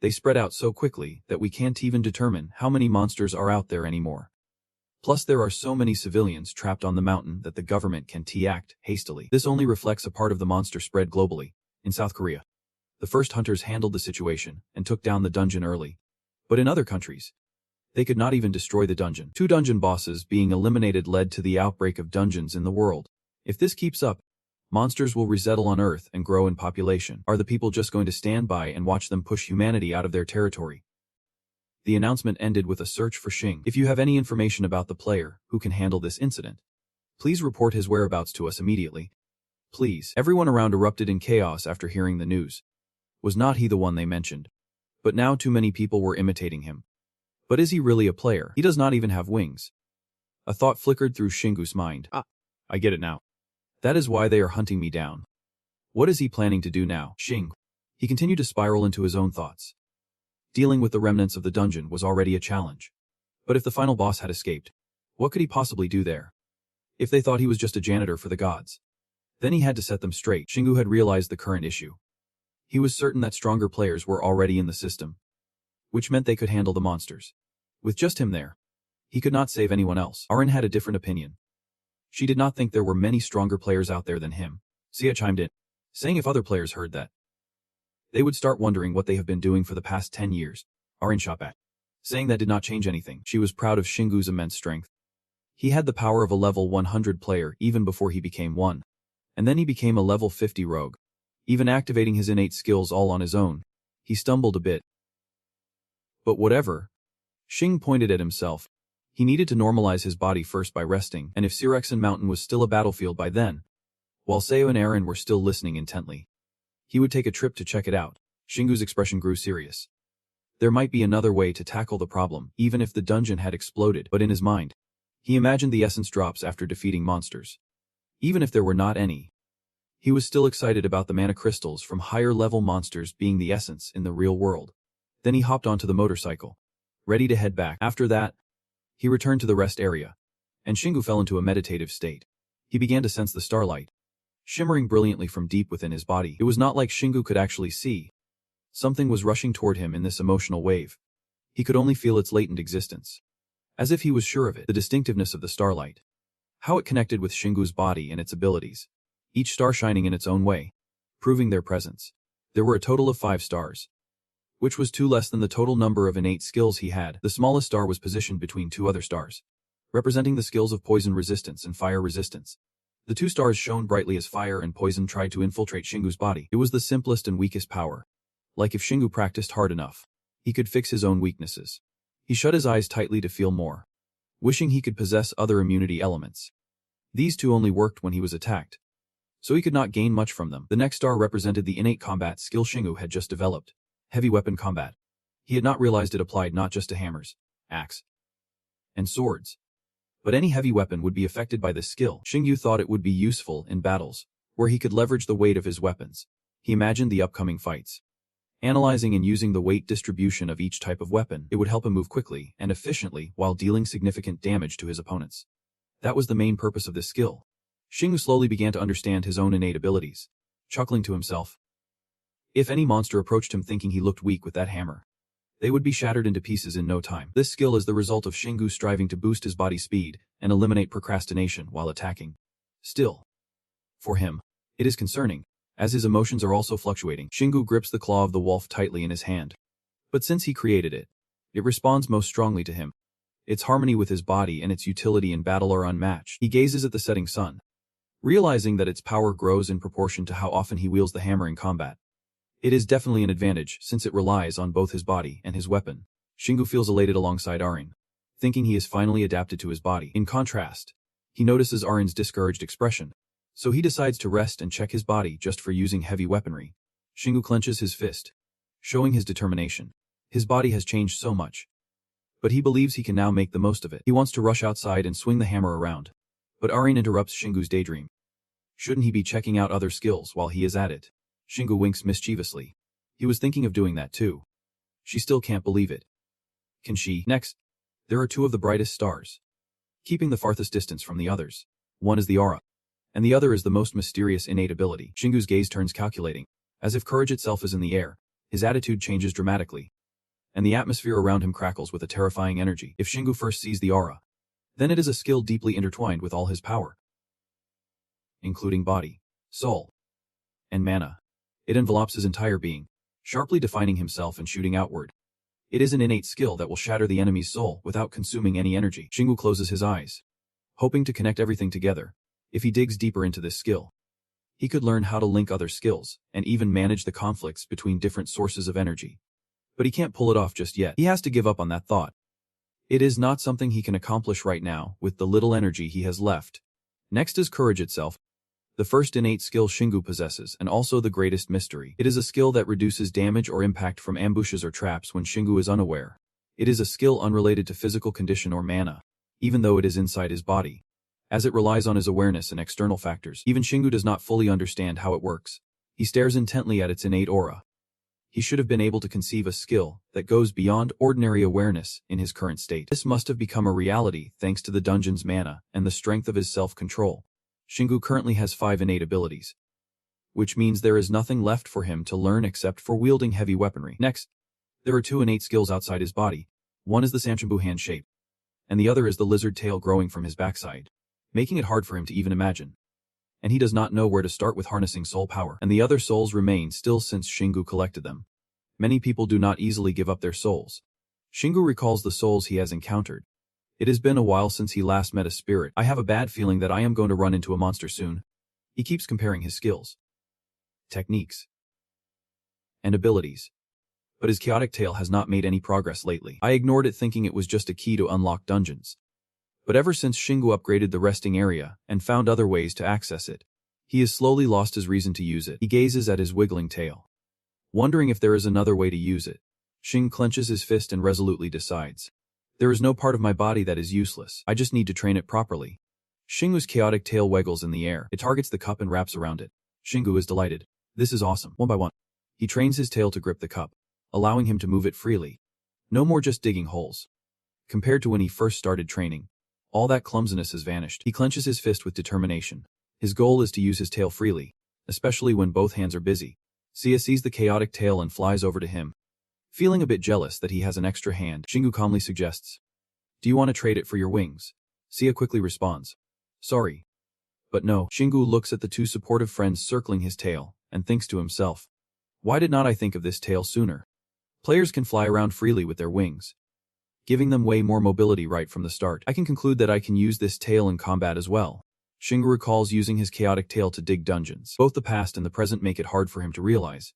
They spread out so quickly that we can't even determine how many monsters are out there anymore. Plus there are so many civilians trapped on the mountain that the government can act hastily. This only reflects a part of the monster spread globally. In South Korea, the first hunters handled the situation and took down the dungeon early. But in other countries, they could not even destroy the dungeon. 2 dungeon bosses being eliminated led to the outbreak of dungeons in the world. If this keeps up, monsters will resettle on Earth and grow in population. Are the people just going to stand by and watch them push humanity out of their territory? The announcement ended with a search for Xing. If you have any information about the player who can handle this incident, please report his whereabouts to us immediately. Please. Everyone around erupted in chaos after hearing the news. Was not he the one they mentioned? But now too many people were imitating him. But is he really a player? He does not even have wings. A thought flickered through Shingu's mind. I get it now. That is why they are hunting me down. What is he planning to do now? Xing. He continued to spiral into his own thoughts. Dealing with the remnants of the dungeon was already a challenge. But if the final boss had escaped, what could he possibly do there? If they thought he was just a janitor for the gods, then he had to set them straight. Shingu had realized the current issue. He was certain that stronger players were already in the system, which meant they could handle the monsters. With just him there, he could not save anyone else. Arin had a different opinion. She did not think there were many stronger players out there than him. Sia chimed in, saying if other players heard that, they would start wondering what they have been doing for the past 10 years. Arin shot back, saying that did not change anything. She was proud of Shingu's immense strength. He had the power of a level 100 player even before he became one. And then he became a level 50 rogue. Even activating his innate skills all on his own, he stumbled a bit. But whatever. Xing pointed at himself. He needed to normalize his body first by resting, and if Seorexen Mountain was still a battlefield by then, while Seo and Aaron were still listening intently, he would take a trip to check it out. Shingu's expression grew serious. There might be another way to tackle the problem, even if the dungeon had exploded, but in his mind, he imagined the essence drops after defeating monsters. Even if there were not any, he was still excited about the mana crystals from higher-level monsters being the essence in the real world. Then he hopped onto the motorcycle, ready to head back. After that, he returned to the rest area, and Shingu fell into a meditative state. He began to sense the starlight, shimmering brilliantly from deep within his body. It was not like Shingu could actually see. Something was rushing toward him in this emotional wave. He could only feel its latent existence. As if he was sure of it, the distinctiveness of the starlight. How it connected with Shingu's body and its abilities. Each star shining in its own way, proving their presence. There were a total of 5 stars, which was 2 less than the total number of innate skills he had. The smallest star was positioned between 2 other stars, representing the skills of poison resistance and fire resistance. The 2 stars shone brightly as fire and poison tried to infiltrate Shingu's body. It was the simplest and weakest power. Like if Shingu practiced hard enough, he could fix his own weaknesses. He shut his eyes tightly to feel more, wishing he could possess other immunity elements. These 2 only worked when he was attacked, so he could not gain much from them. The next star represented the innate combat skill Shingu had just developed, heavy weapon combat. He had not realized it applied not just to hammers, axe, and swords, but any heavy weapon would be affected by this skill. Shingu thought it would be useful in battles, where he could leverage the weight of his weapons. He imagined the upcoming fights. Analyzing and using the weight distribution of each type of weapon, it would help him move quickly and efficiently while dealing significant damage to his opponents. That was the main purpose of this skill. Xinggu slowly began to understand his own innate abilities, chuckling to himself. If any monster approached him thinking he looked weak with that hammer, they would be shattered into pieces in no time. This skill is the result of Xinggu striving to boost his body speed and eliminate procrastination while attacking. Still, for him, it is concerning, as his emotions are also fluctuating. Xinggu grips the claw of the wolf tightly in his hand. But since he created it, it responds most strongly to him. Its harmony with his body and its utility in battle are unmatched. He gazes at the setting sun, realizing that its power grows in proportion to how often he wields the hammer in combat. It is definitely an advantage, since it relies on both his body and his weapon. Xinggu feels elated alongside Arin, thinking he is finally adapted to his body. In contrast, he notices Arin's discouraged expression, so he decides to rest and check his body just for using heavy weaponry. Xinggu clenches his fist, showing his determination. His body has changed so much, but he believes he can now make the most of it. He wants to rush outside and swing the hammer around, but Arin interrupts Xingu's daydream. Shouldn't he be checking out other skills while he is at it? Xinggu winks mischievously. He was thinking of doing that too. She still can't believe it. Can she? Next, there are two of the brightest stars, keeping the farthest distance from the others. One is the aura, and the other is the most mysterious innate ability. Xingu's gaze turns calculating. As if courage itself is in the air, his attitude changes dramatically, and the atmosphere around him crackles with a terrifying energy. If Xinggu first sees the aura, then it is a skill deeply intertwined with all his power, including body, soul, and mana. It envelopes his entire being, sharply defining himself and shooting outward. It is an innate skill that will shatter the enemy's soul without consuming any energy. Xinggu closes his eyes, hoping to connect everything together. If he digs deeper into this skill, he could learn how to link other skills and even manage the conflicts between different sources of energy. But he can't pull it off just yet. He has to give up on that thought. It is not something he can accomplish right now with the little energy he has left. Next is courage itself, the first innate skill Xinggu possesses, and also the greatest mystery. It is a skill that reduces damage or impact from ambushes or traps when Xinggu is unaware. It is a skill unrelated to physical condition or mana, even though it is inside his body, as it relies on his awareness and external factors. Even Xinggu does not fully understand how it works. He stares intently at its innate aura. He should have been able to conceive a skill that goes beyond ordinary awareness in his current state. This must have become a reality thanks to the dungeon's mana and the strength of his self-control. Xinggu currently has 5 innate abilities, which means there is nothing left for him to learn except for wielding heavy weaponry. Next, there are 2 innate skills outside his body. One is the Samchambu hand shape, and the other is the lizard tail growing from his backside, making it hard for him to even imagine. And he does not know where to start with harnessing soul power. And the other souls remain still since Xinggu collected them. Many people do not easily give up their souls. Xinggu recalls the souls he has encountered. It has been a while since he last met a spirit. I have a bad feeling that I am going to run into a monster soon. He keeps comparing his skills, techniques, and abilities. But his chaotic tail has not made any progress lately. I ignored it thinking it was just a key to unlock dungeons. But ever since Xinggu upgraded the resting area and found other ways to access it, he has slowly lost his reason to use it. He gazes at his wiggling tail, wondering if there is another way to use it. Xing clenches his fist and resolutely decides. There is no part of my body that is useless. I just need to train it properly. Xinggu's chaotic tail wiggles in the air. It targets the cup and wraps around it. Xinggu is delighted. This is awesome. One by one, he trains his tail to grip the cup, allowing him to move it freely. No more just digging holes. Compared to when he first started training, all that clumsiness has vanished. He clenches his fist with determination. His goal is to use his tail freely, especially when both hands are busy. Sia sees the chaotic tail and flies over to him. Feeling a bit jealous that he has an extra hand, Xinggu calmly suggests, "Do you want to trade it for your wings?" Sia quickly responds, "Sorry, but no." Xinggu looks at the 2 supportive friends circling his tail and thinks to himself, "Why did not I think of this tail sooner? Players can fly around freely with their wings, giving them way more mobility right from the start. I can conclude that I can use this tail in combat as well." Xinggu recalls using his chaotic tail to dig dungeons. Both the past and the present make it hard for him to realize.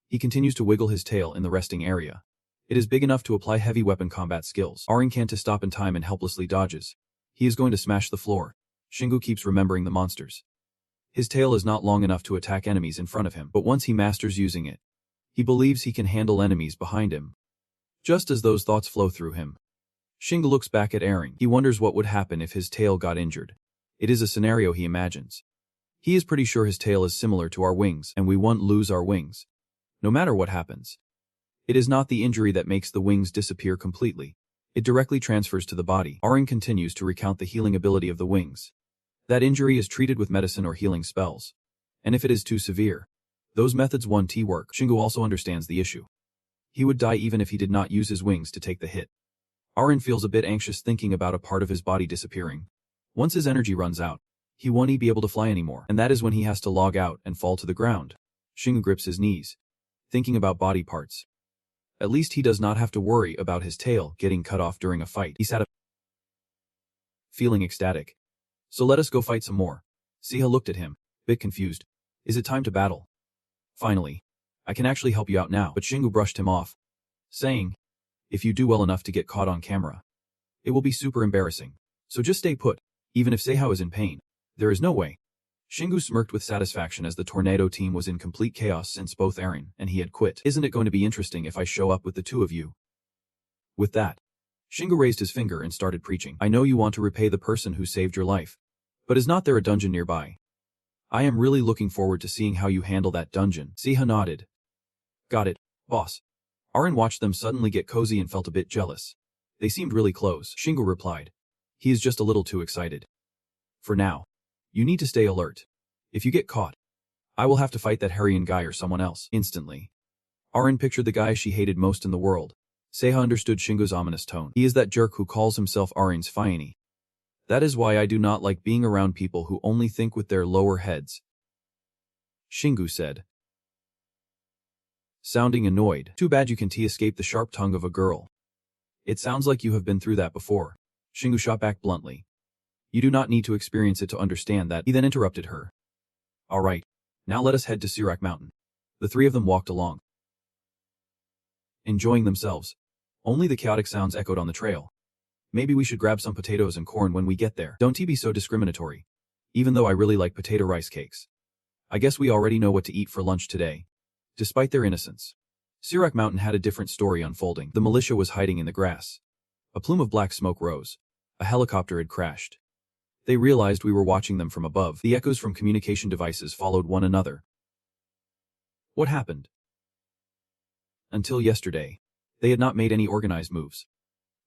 He continues to wiggle his tail in the resting area. It is big enough to apply heavy weapon combat skills. Arin can't stop in time and helplessly dodges. He is going to smash the floor. Xinggu keeps remembering the monsters. His tail is not long enough to attack enemies in front of him, but once he masters using it, he believes he can handle enemies behind him. Just as those thoughts flow through him, Xinggu looks back at Arin. He wonders what would happen if his tail got injured. It is a scenario he imagines. He is pretty sure his tail is similar to our wings, and we won't lose our wings, no matter what happens. It is not the injury that makes the wings disappear completely. It directly transfers to the body. Arin continues to recount the healing ability of the wings. That injury is treated with medicine or healing spells. And if it is too severe, those methods won't work. Shingu also understands the issue. He would die even if he did not use his wings to take the hit. Arin feels a bit anxious thinking about a part of his body disappearing. Once his energy runs out, he won't be able to fly anymore, and that is when he has to log out and fall to the ground. Shingu grips his knees, thinking about body parts. At least he does not have to worry about his tail getting cut off during a fight. He sat up, feeling ecstatic. So let us go fight some more. Siha looked at him, bit confused. Is it time to battle? Finally, I can actually help you out now, but Shingu brushed him off, saying, if you do well enough to get caught on camera, it will be super embarrassing. So just stay put, even if Seihao is in pain. There is no way. Shingu smirked with satisfaction as the tornado team was in complete chaos since both Aaron and he had quit. Isn't it going to be interesting if I show up with the two of you? With that, Shingu raised his finger and started preaching. I know you want to repay the person who saved your life. But is not there a dungeon nearby? I am really looking forward to seeing how you handle that dungeon. Siha nodded. Got it, boss. Aaron watched them suddenly get cozy and felt a bit jealous. They seemed really close. Shingu replied. He is just a little too excited. For now, you need to stay alert. If you get caught, I will have to fight that Harrian guy or someone else. Instantly, Aaron pictured the guy she hated most in the world. Seiha understood Shingu's ominous tone. He is that jerk who calls himself Aaron's Fianni. That is why I do not like being around people who only think with their lower heads. Shingu said, sounding annoyed. Too bad you can escape the sharp tongue of a girl. It sounds like you have been through that before. Shingu shot back bluntly. You do not need to experience it to understand that. He then interrupted her. Alright, now let us head to Sirak Mountain. The three of them walked along, enjoying themselves. Only the chaotic sounds echoed on the trail. Maybe we should grab some potatoes and corn when we get there. Don't be so discriminatory. Even though I really like potato rice cakes. I guess we already know what to eat for lunch today. Despite their innocence, Sirak Mountain had a different story unfolding. The militia was hiding in the grass. A plume of black smoke rose. A helicopter had crashed. They realized we were watching them from above. The echoes from communication devices followed one another. What happened? Until yesterday, they had not made any organized moves.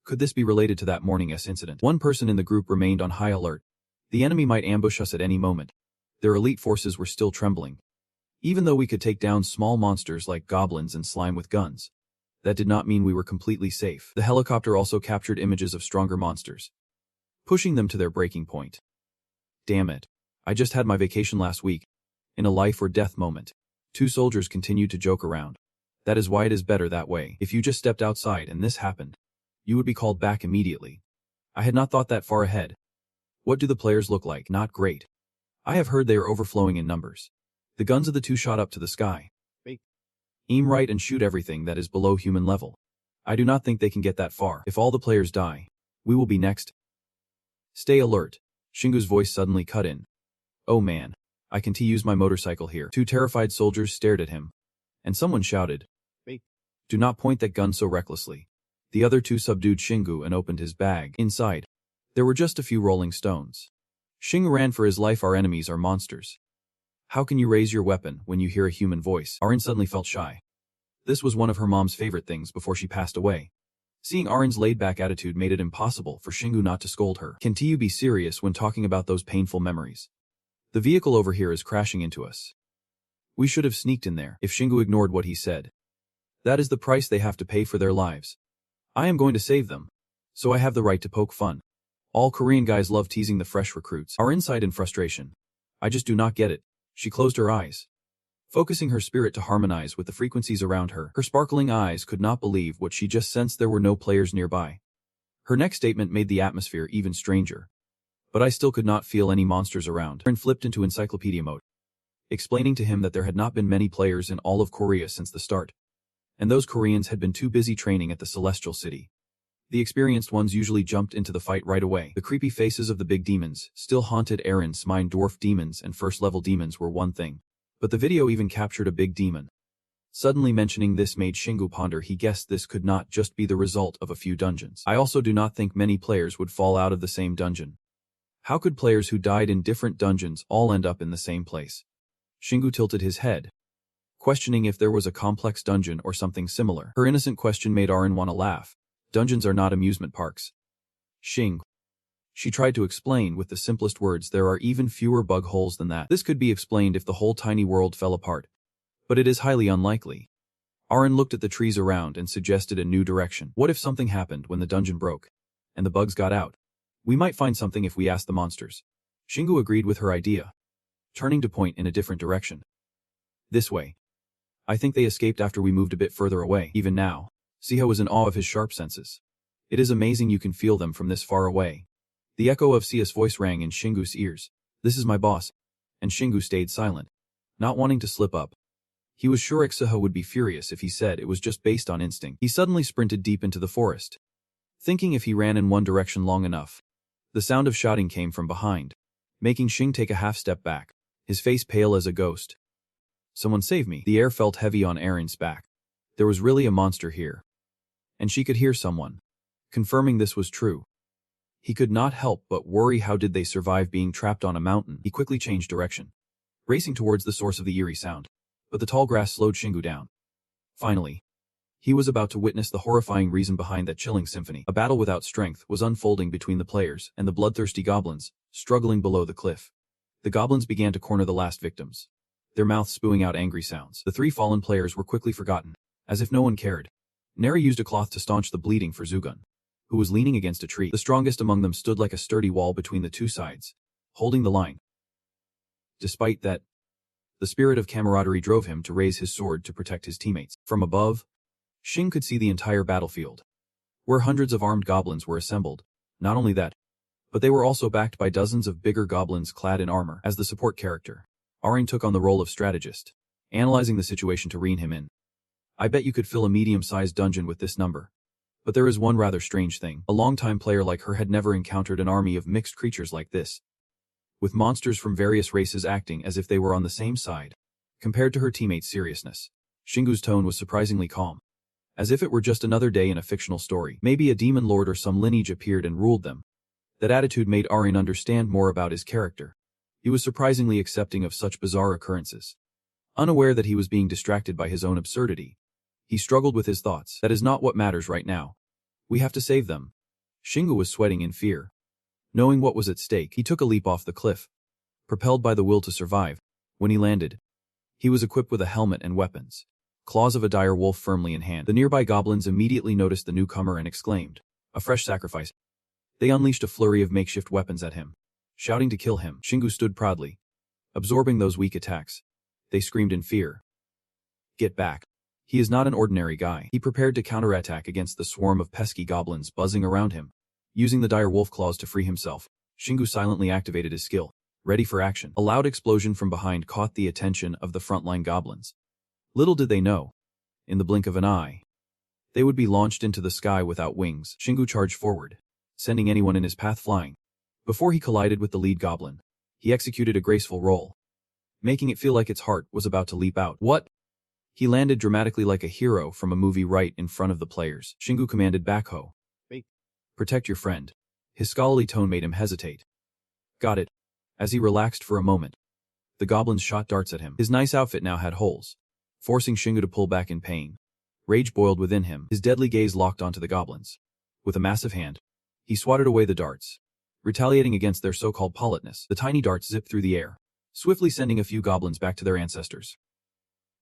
Could this be related to that morning's incident? One person in the group remained on high alert. The enemy might ambush us at any moment. Their elite forces were still trembling. Even though we could take down small monsters like goblins and slime with guns, that did not mean we were completely safe. The helicopter also captured images of stronger monsters, pushing them to their breaking point. Damn it. I just had my vacation last week. In a life or death moment. Two soldiers continued to joke around. That is why it is better that way. If you just stepped outside and this happened, you would be called back immediately. I had not thought that far ahead. What do the players look like? Not great. I have heard they are overflowing in numbers. The guns of the two shot up to the sky. Aim right and shoot everything that is below human level. I do not think they can get that far. If all the players die, we will be next. Stay alert. Shingu's voice suddenly cut in. Oh man, I can use my motorcycle here. Two terrified soldiers stared at him, and someone shouted, do not point that gun so recklessly. The other two subdued Shingu and opened his bag. Inside, there were just a few rolling stones. Shingu ran for his life. Our enemies are monsters. How can you raise your weapon when you hear a human voice? Arin suddenly felt shy. This was one of her mom's favorite things before she passed away. Seeing Arin's laid-back attitude made it impossible for Shingu not to scold her. Can you be serious when talking about those painful memories? The vehicle over here is crashing into us. We should have sneaked in there. If Shingu ignored what he said, that is the price they have to pay for their lives. I am going to save them, so I have the right to poke fun. All Korean guys love teasing the fresh recruits. Arin sighed in frustration. I just do not get it. She closed her eyes, focusing her spirit to harmonize with the frequencies around her. Her sparkling eyes could not believe what she just sensed. There were no players nearby. Her next statement made the atmosphere even stranger. But I still could not feel any monsters around. Arin flipped into encyclopedia mode, explaining to him that there had not been many players in all of Korea since the start, and those Koreans had been too busy training at the Celestial City. The experienced ones usually jumped into the fight right away. The creepy faces of the big demons still haunted Aaron's mind. Dwarf demons and first-level demons were one thing, but the video even captured a big demon. Suddenly mentioning this made Shingu ponder. He guessed this could not just be the result of a few dungeons. I also do not think many players would fall out of the same dungeon. How could players who died in different dungeons all end up in the same place? Shingu tilted his head, questioning if there was a complex dungeon or something similar. Her innocent question made Arin want to laugh. Dungeons are not amusement parks. Xing. She tried to explain with the simplest words. There are even fewer bug holes than that. This could be explained if the whole tiny world fell apart, but it is highly unlikely. Arin looked at the trees around and suggested a new direction. What if something happened when the dungeon broke, and the bugs got out? We might find something if we ask the monsters. Xingu agreed with her idea, turning to point in a different direction. This way. I think they escaped after we moved a bit further away. Even now, Siho was in awe of his sharp senses. It is amazing you can feel them from this far away. The echo of Sia's voice rang in Xingu's ears. This is my boss. And Xingu stayed silent, not wanting to slip up. He was sure Siho would be furious if he said it was just based on instinct. He suddenly sprinted deep into the forest, thinking if he ran in one direction long enough. The sound of shouting came from behind, making Xing take a half step back, his face pale as a ghost. Someone save me. The air felt heavy on Arin's back. There was really a monster here. And she could hear someone, confirming this was true. He could not help but worry, how did they survive being trapped on a mountain? He quickly changed direction, racing towards the source of the eerie sound. But the tall grass slowed Xingu down. Finally, he was about to witness the horrifying reason behind that chilling symphony. A battle without strength was unfolding between the players and the bloodthirsty goblins, struggling below the cliff. The goblins began to corner the last victims, their mouths spewing out angry sounds. The three fallen players were quickly forgotten, as if no one cared. Neri used a cloth to staunch the bleeding for Zugun, who was leaning against a tree. The strongest among them stood like a sturdy wall between the two sides, holding the line. Despite that, the spirit of camaraderie drove him to raise his sword to protect his teammates. From above, Xing could see the entire battlefield, where hundreds of armed goblins were assembled. Not only that, but they were also backed by dozens of bigger goblins clad in armor. As the support character, Arin took on the role of strategist, analyzing the situation to rein him in. I bet you could fill a medium-sized dungeon with this number. But there is one rather strange thing. A longtime player like her had never encountered an army of mixed creatures like this, with monsters from various races acting as if they were on the same side. Compared to her teammates' seriousness, Xingu's tone was surprisingly calm, as if it were just another day in a fictional story. Maybe a demon lord or some lineage appeared and ruled them. That attitude made Arin understand more about his character. He was surprisingly accepting of such bizarre occurrences. Unaware that he was being distracted by his own absurdity, he struggled with his thoughts. That is not what matters right now. We have to save them. Xingu was sweating in fear. Knowing what was at stake, he took a leap off the cliff, propelled by the will to survive. When he landed, he was equipped with a helmet and weapons, claws of a dire wolf firmly in hand. The nearby goblins immediately noticed the newcomer and exclaimed, "A fresh sacrifice." They unleashed a flurry of makeshift weapons at him, shouting to kill him. Xingu stood proudly, absorbing those weak attacks. They screamed in fear. Get back. He is not an ordinary guy. He prepared to counterattack against the swarm of pesky goblins buzzing around him. Using the dire wolf claws to free himself, Xingu silently activated his skill, ready for action. A loud explosion from behind caught the attention of the frontline goblins. Little did they know, in the blink of an eye, they would be launched into the sky without wings. Xingu charged forward, sending anyone in his path flying. Before he collided with the lead goblin, he executed a graceful roll, making it feel like its heart was about to leap out. What? He landed dramatically like a hero from a movie right in front of the players. Xingu commanded backho. Protect your friend. His scholarly tone made him hesitate. Got it. As he relaxed for a moment, the goblins shot darts at him. His nice outfit now had holes, forcing Xingu to pull back in pain. Rage boiled within him. His deadly gaze locked onto the goblins. With a massive hand, he swatted away the darts, retaliating against their so-called politeness. The tiny darts zipped through the air, swiftly sending a few goblins back to their ancestors.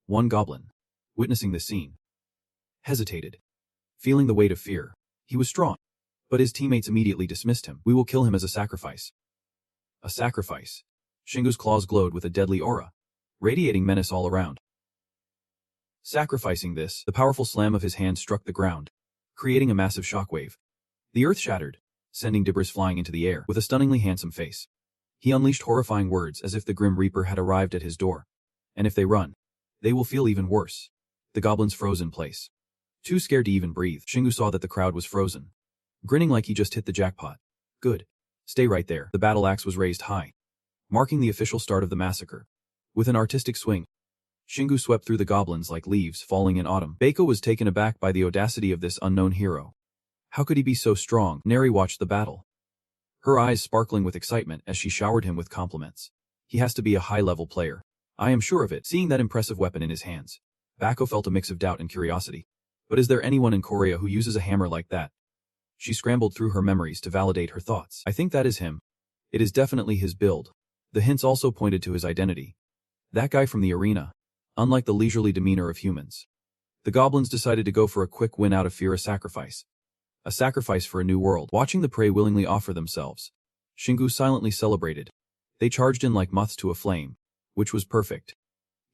One goblin, witnessing the scene, hesitated, feeling the weight of fear. He was strong, but his teammates immediately dismissed him. We will kill him as a sacrifice. A sacrifice. Xingu's claws glowed with a deadly aura, radiating menace all around. Sacrificing this, the powerful slam of his hand struck the ground, creating a massive shockwave. The earth shattered, sending debris flying into the air. With a stunningly handsome face, he unleashed horrifying words as if the Grim Reaper had arrived at his door. And if they run, they will feel even worse. The goblins froze in place, too scared to even breathe. Xingu saw that the crowd was frozen, grinning like he just hit the jackpot. Good. Stay right there. The battle axe was raised high, marking the official start of the massacre. With an artistic swing, Xingu swept through the goblins like leaves falling in autumn. Beiko was taken aback by the audacity of this unknown hero. How could he be so strong? Neri watched the battle, her eyes sparkling with excitement as she showered him with compliments. He has to be a high-level player. I am sure of it. Seeing that impressive weapon in his hands, Beiko felt a mix of doubt and curiosity. But is there anyone in Korea who uses a hammer like that? She scrambled through her memories to validate her thoughts. I think that is him. It is definitely his build. The hints also pointed to his identity. That guy from the arena. Unlike the leisurely demeanor of humans. The goblins decided to go for a quick win out of fear, a sacrifice. A sacrifice for a new world. Watching the prey willingly offer themselves, Shingu silently celebrated. They charged in like moths to a flame, which was perfect.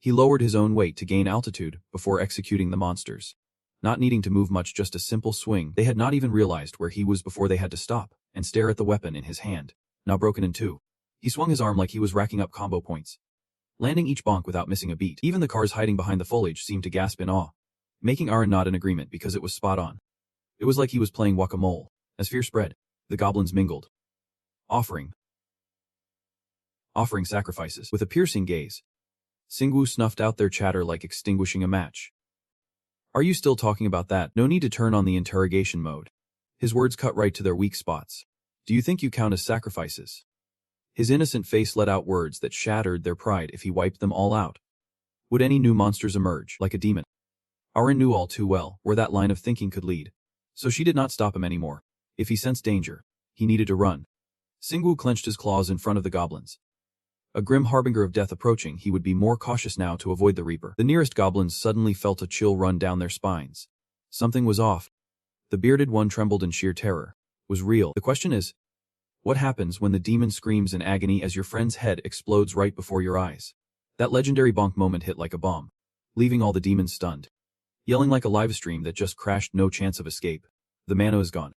He lowered his own weight to gain altitude before executing the monsters. Not needing to move much, just a simple swing. They had not even realized where he was before they had to stop and stare at the weapon in his hand, now broken in two. He swung his arm like he was racking up combo points, landing each bonk without missing a beat. Even the cars hiding behind the foliage seemed to gasp in awe, making Aaron nod in agreement because it was spot on. It was like he was playing whack-a-mole. As fear spread, the goblins mingled, offering sacrifices. With a piercing gaze, Singwu snuffed out their chatter like extinguishing a match. Are you still talking about that? No need to turn on the interrogation mode. His words cut right to their weak spots. Do you think you count as sacrifices? His innocent face let out words that shattered their pride. If he wiped them all out, would any new monsters emerge, like a demon? Aaron knew all too well where that line of thinking could lead, so she did not stop him anymore. If he sensed danger, he needed to run. Singwu clenched his claws in front of the goblins. A grim harbinger of death approaching, he would be more cautious now to avoid the Reaper. The nearest goblins suddenly felt a chill run down their spines. Something was off. The bearded one trembled in sheer terror. Was real. The question is, what happens when the demon screams in agony as your friend's head explodes right before your eyes? That legendary bonk moment hit like a bomb, leaving all the demons stunned. Yelling like a live stream that just crashed, no chance of escape. The mana is gone,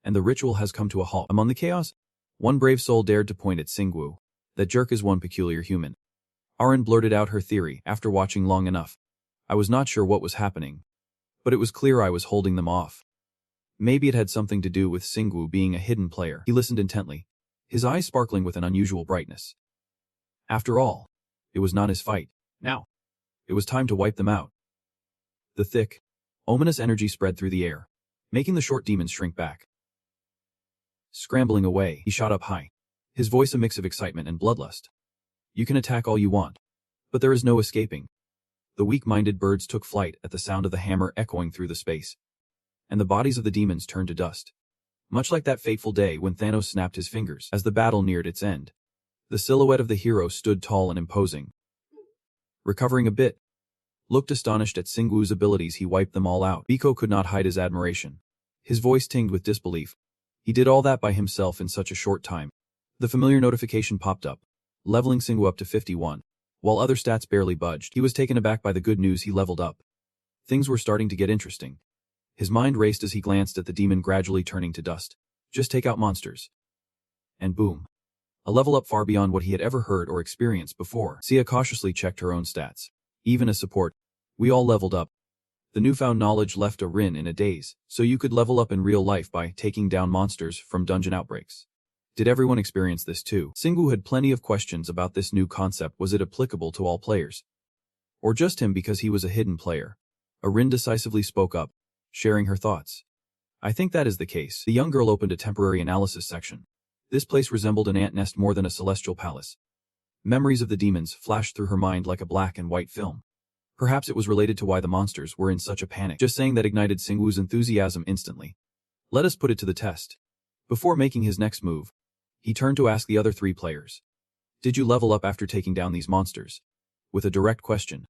and the ritual has come to a halt. Among the chaos, one brave soul dared to point at Singwu. That jerk is one peculiar human. Aaron blurted out her theory after watching long enough. I was not sure what was happening, but it was clear I was holding them off. Maybe it had something to do with Singwu being a hidden player. He listened intently, his eyes sparkling with an unusual brightness. After all, it was not his fight. Now, it was time to wipe them out. The thick, ominous energy spread through the air, making the short demons shrink back. Scrambling away, he shot up high, his voice a mix of excitement and bloodlust. You can attack all you want, but there is no escaping. The weak-minded birds took flight at the sound of the hammer echoing through the space, and the bodies of the demons turned to dust. Much like that fateful day when Thanos snapped his fingers as the battle neared its end. The silhouette of the hero stood tall and imposing. Recovering a bit, looked astonished at Singwu's abilities. He wiped them all out. Biko could not hide his admiration. His voice tinged with disbelief. He did all that by himself in such a short time. The familiar notification popped up, leveling Singwu up to 51. While other stats barely budged, he was taken aback by the good news. He leveled up. Things were starting to get interesting. His mind raced as he glanced at the demon gradually turning to dust. Just take out monsters. And boom. A level up far beyond what he had ever heard or experienced before. Sia cautiously checked her own stats. Even as support, we all leveled up. The newfound knowledge left a Rin in a daze, so you could level up in real life by taking down monsters from dungeon outbreaks. Did everyone experience this too? Singwu had plenty of questions about this new concept. Was it applicable to all players? Or just him because he was a hidden player? Rin decisively spoke up, sharing her thoughts. I think that is the case. The young girl opened a temporary analysis section. This place resembled an ant nest more than a celestial palace. Memories of the demons flashed through her mind like a black and white film. Perhaps it was related to why the monsters were in such a panic. Just saying that ignited Singwu's enthusiasm instantly. Let us put it to the test. Before making his next move, he turned to ask the other three players. Did you level up after taking down these monsters? With a direct question.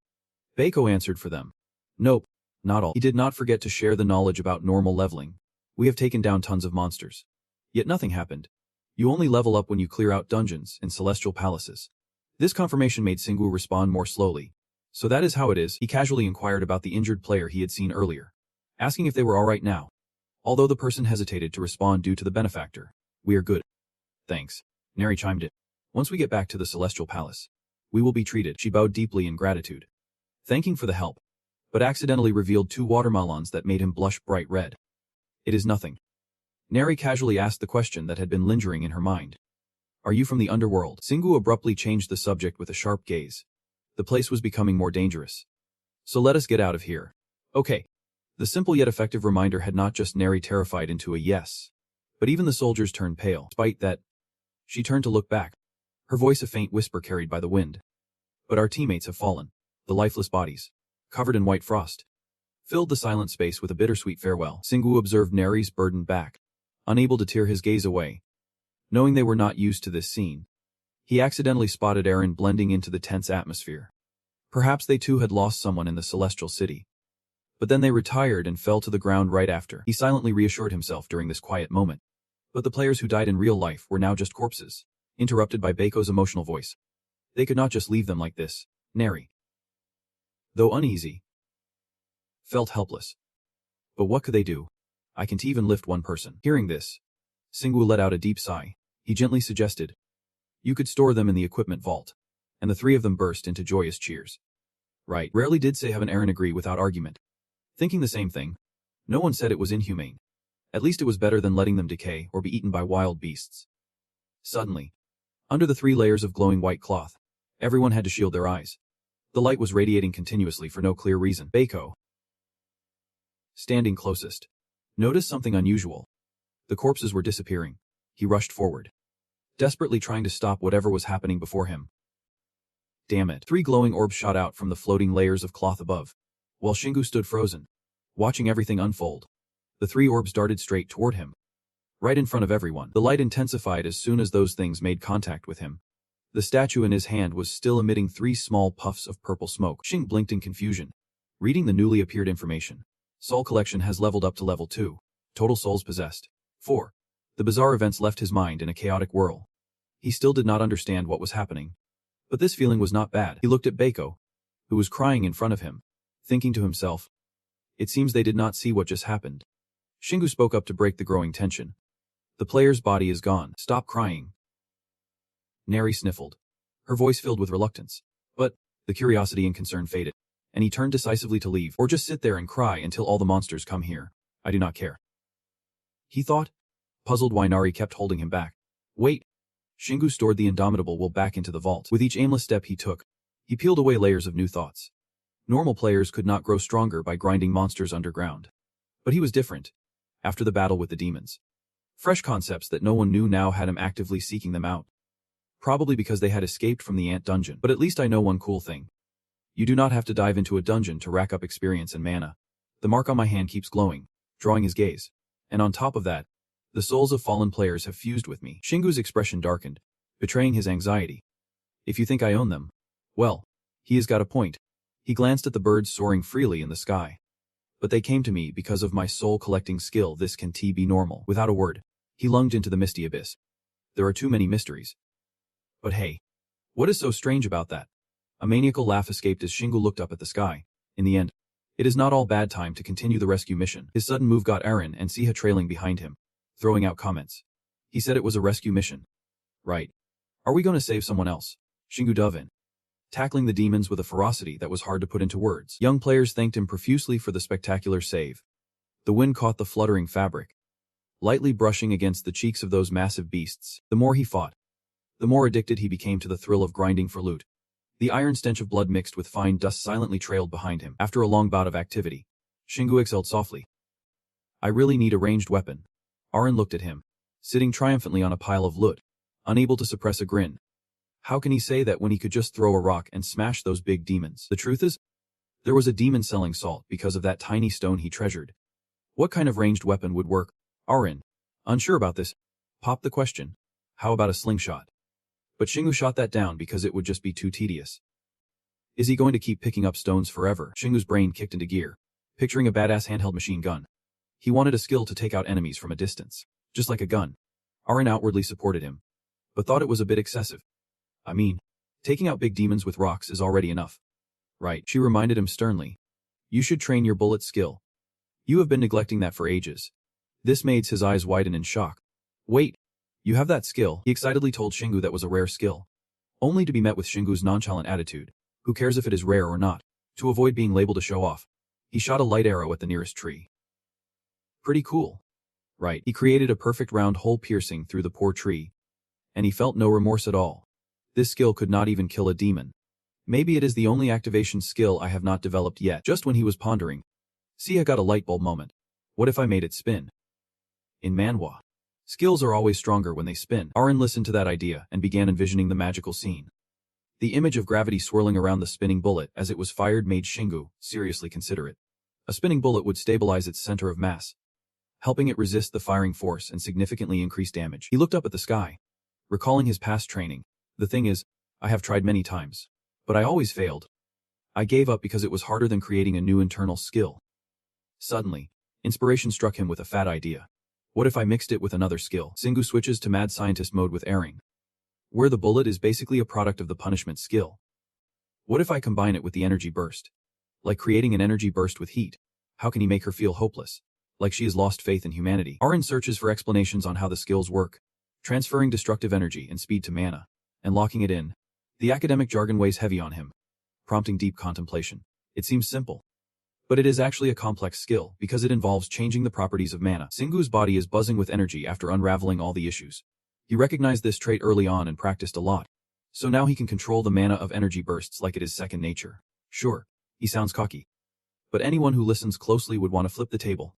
Beiko answered for them. Nope, not all. He did not forget to share the knowledge about normal leveling. We have taken down tons of monsters. Yet nothing happened. You only level up when you clear out dungeons and celestial palaces. This confirmation made Singwu respond more slowly. So that is how it is. He casually inquired about the injured player he had seen earlier, asking if they were alright now. Although the person hesitated to respond due to the benefactor. We are good. Thanks. Neri chimed in. Once we get back to the Celestial Palace, we will be treated. She bowed deeply in gratitude, thanking for the help, but accidentally revealed 2 watermelons that made him blush bright red. It is nothing. Neri casually asked the question that had been lingering in her mind. Are you from the underworld? Singwu abruptly changed the subject with a sharp gaze. The place was becoming more dangerous. So let us get out of here. Okay. The simple yet effective reminder had not just Neri terrified into a yes, but even the soldiers turned pale. Despite that, she turned to look back, her voice a faint whisper carried by the wind. But our teammates have fallen. The lifeless bodies, covered in white frost, filled the silent space with a bittersweet farewell. Singwu observed Neri's burdened back, unable to tear his gaze away. Knowing they were not used to this scene, he accidentally spotted Aaron blending into the tense atmosphere. Perhaps they too had lost someone in the celestial city. But then they retired and fell to the ground right after. He silently reassured himself during this quiet moment. But the players who died in real life were now just corpses, interrupted by Bako's emotional voice. They could not just leave them like this. Neri, though uneasy, felt helpless. But what could they do? I can't even lift one person. Hearing this, Singwoo let out a deep sigh. He gently suggested, "You could store them in the equipment vault." And the three of them burst into joyous cheers. Right, rarely did Sehav and Aaron agree without argument. Thinking the same thing, no one said it was inhumane. At least it was better than letting them decay or be eaten by wild beasts. Suddenly, under the 3 layers of glowing white cloth, everyone had to shield their eyes. The light was radiating continuously for no clear reason. Bako, standing closest, noticed something unusual. The corpses were disappearing. He rushed forward, desperately trying to stop whatever was happening before him. Damn it. 3 glowing orbs shot out from the floating layers of cloth above, while Shingu stood frozen, watching everything unfold. The 3 orbs darted straight toward him, right in front of everyone. The light intensified as soon as those things made contact with him. The statue in his hand was still emitting 3 small puffs of purple smoke. Xing blinked in confusion, reading the newly appeared information. Soul collection has leveled up to level 2. Total souls possessed. 4. The bizarre events left his mind in a chaotic whirl. He still did not understand what was happening. But this feeling was not bad. He looked at Bako, who was crying in front of him, thinking to himself, "It seems they did not see what just happened." Shingu spoke up to break the growing tension. "The player's body is gone. Stop crying." Neri sniffled, her voice filled with reluctance. But the curiosity and concern faded, and he turned decisively to leave, or just sit there and cry until all the monsters come here. "I do not care," he thought, puzzled why Nari kept holding him back. "Wait." Shingu stored the indomitable will back into the vault. With each aimless step he took, he peeled away layers of new thoughts. Normal players could not grow stronger by grinding monsters underground. But he was different. After the battle with the demons, fresh concepts that no one knew now had him actively seeking them out. Probably because they had escaped from the ant dungeon. But at least I know one cool thing. You do not have to dive into a dungeon to rack up experience and mana. The mark on my hand keeps glowing, drawing his gaze. And on top of that, the souls of fallen players have fused with me. Shingu's expression darkened, betraying his anxiety. If you think I own them, well, he has got a point. He glanced at the birds soaring freely in the sky. But they came to me because of my soul-collecting skill. This can be normal. Without a word, he lunged into the misty abyss. There are too many mysteries. But hey, what is so strange about that? A maniacal laugh escaped as Shingu looked up at the sky. In the end, it is not all bad time to continue the rescue mission. His sudden move got Aaron and Siha trailing behind him, throwing out comments. He said it was a rescue mission. Right. Are we going to save someone else? Shingu dove in, tackling the demons with a ferocity that was hard to put into words. Young players thanked him profusely for the spectacular save. The wind caught the fluttering fabric, lightly brushing against the cheeks of those massive beasts. The more he fought, the more addicted he became to the thrill of grinding for loot. The iron stench of blood mixed with fine dust silently trailed behind him. After a long bout of activity, Shingu exhaled softly. "I really need a ranged weapon." Aaron looked at him, sitting triumphantly on a pile of loot, unable to suppress a grin. How can he say that when he could just throw a rock and smash those big demons? The truth is, there was a demon selling salt because of that tiny stone he treasured. What kind of ranged weapon would work? Aaron, unsure about this, popped the question. How about a slingshot? But Shingu shot that down because it would just be too tedious. Is he going to keep picking up stones forever? Shingu's brain kicked into gear, picturing a badass handheld machine gun. He wanted a skill to take out enemies from a distance, just like a gun. Aaron outwardly supported him, but thought it was a bit excessive. I mean, taking out big demons with rocks is already enough. Right, she reminded him sternly. You should train your bullet skill. You have been neglecting that for ages. This made his eyes widen in shock. Wait, you have that skill? He excitedly told Shingu that was a rare skill, only to be met with Shingu's nonchalant attitude. Who cares if it is rare or not? To avoid being labeled a show-off, he shot a light arrow at the nearest tree. Pretty cool. Right, he created a perfect round hole piercing through the poor tree, and he felt no remorse at all. This skill could not even kill a demon. Maybe it is the only activation skill I have not developed yet. Just when he was pondering, Sia got a light bulb moment. What if I made it spin? In Manhwa, skills are always stronger when they spin. Aaron listened to that idea and began envisioning the magical scene. The image of gravity swirling around the spinning bullet as it was fired made Shingu seriously consider it. A spinning bullet would stabilize its center of mass. helping it resist the firing force and significantly increase damage. He looked up at the sky, recalling his past training. The thing is, I have tried many times, but I always failed. I gave up because it was harder than creating a new internal skill. Suddenly, inspiration struck him with a fat idea. What if I mixed it with another skill? Singu switches to mad scientist mode with airing, where the bullet is basically a product of the punishment skill. What if I combine it with the energy burst? Like creating an energy burst with heat. How can he make her feel hopeless? Like she has lost faith in humanity. Arin searches for explanations on how the skills work, transferring destructive energy and speed to mana, and locking it in. The academic jargon weighs heavy on him, prompting deep contemplation. It seems simple, but it is actually a complex skill because it involves changing the properties of mana. Singu's body is buzzing with energy after unraveling all the issues. He recognized this trait early on and practiced a lot, so now he can control the mana of energy bursts like it is second nature. Sure, he sounds cocky, but anyone who listens closely would want to flip the table.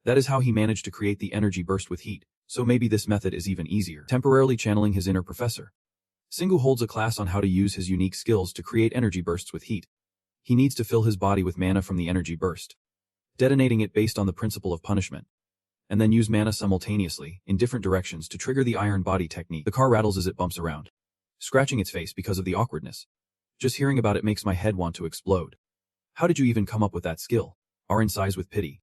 That is how he managed to create the energy burst with heat, so maybe this method is even easier. Temporarily channeling his inner professor, Singu holds a class on how to use his unique skills to create energy bursts with heat. He needs to fill his body with mana from the energy burst, detonating it based on the principle of punishment, and then use mana simultaneously, in different directions to trigger the iron body technique. The car rattles as it bumps around, scratching its face because of the awkwardness. Just hearing about it makes my head want to explode. How did you even come up with that skill? Arin sighs with pity,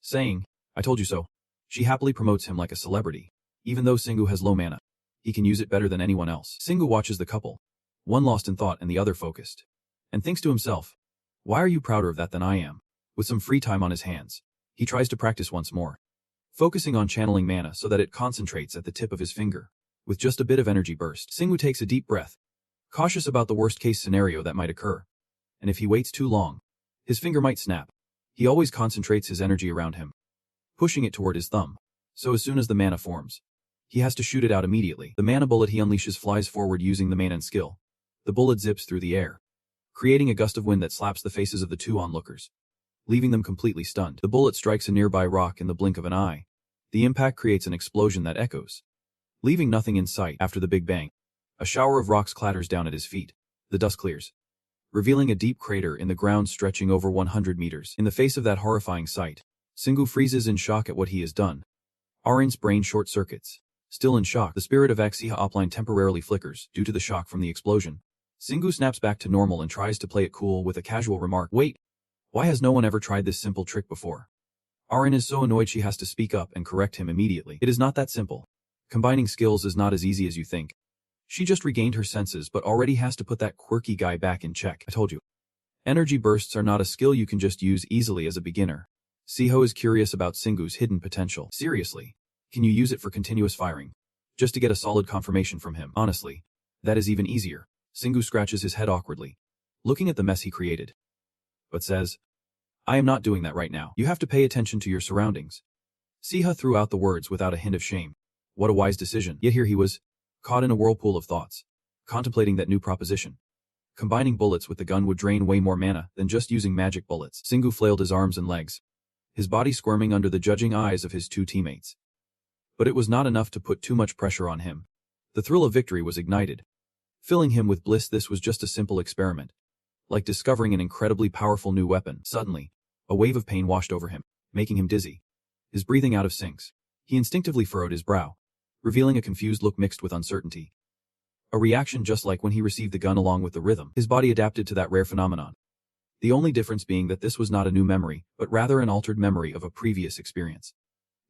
saying, I told you so. She happily promotes him like a celebrity. Even though Singu has low mana, he can use it better than anyone else. Singu watches the couple, one lost in thought and the other focused, and thinks to himself, why are you prouder of that than I am? With some free time on his hands, he tries to practice once more, focusing on channeling mana so that it concentrates at the tip of his finger. With just a bit of energy burst, Singu takes a deep breath, cautious about the worst-case scenario that might occur. And if he waits too long, his finger might snap. He always concentrates his energy around him, pushing it toward his thumb, so as soon as the mana forms, he has to shoot it out immediately. The mana bullet he unleashes flies forward using the mana skill. The bullet zips through the air, creating a gust of wind that slaps the faces of the two onlookers, leaving them completely stunned. The bullet strikes a nearby rock in the blink of an eye. The impact creates an explosion that echoes, leaving nothing in sight. After the big bang, a shower of rocks clatters down at his feet. The dust clears, revealing a deep crater in the ground stretching over 100 meters. In the face of that horrifying sight, Singu freezes in shock at what he has done. Arin's brain short-circuits. Still in shock, the spirit of Axiha offline temporarily flickers due to the shock from the explosion. Singu snaps back to normal and tries to play it cool with a casual remark. Wait, why has no one ever tried this simple trick before? Arin is so annoyed she has to speak up and correct him immediately. It is not that simple. Combining skills is not as easy as you think. She just regained her senses but already has to put that quirky guy back in check. I told you. Energy bursts are not a skill you can just use easily as a beginner. Siho is curious about Singu's hidden potential. Seriously, can you use it for continuous firing? Just to get a solid confirmation from him. Honestly, that is even easier. Singu scratches his head awkwardly, looking at the mess he created, but says, I am not doing that right now. You have to pay attention to your surroundings. Siha threw out the words without a hint of shame. What a wise decision. Yet here he was, caught in a whirlpool of thoughts, contemplating that new proposition. Combining bullets with the gun would drain way more mana than just using magic bullets. Singu flailed his arms and legs, his body squirming under the judging eyes of his two teammates. But it was not enough to put too much pressure on him. The thrill of victory was ignited, filling him with bliss. This was just a simple experiment, like discovering an incredibly powerful new weapon. Suddenly, a wave of pain washed over him, making him dizzy, his breathing out of sync. He instinctively furrowed his brow, revealing a confused look mixed with uncertainty. A reaction just like when he received the gun along with the rhythm. His body adapted to that rare phenomenon. The only difference being that this was not a new memory, but rather an altered memory of a previous experience.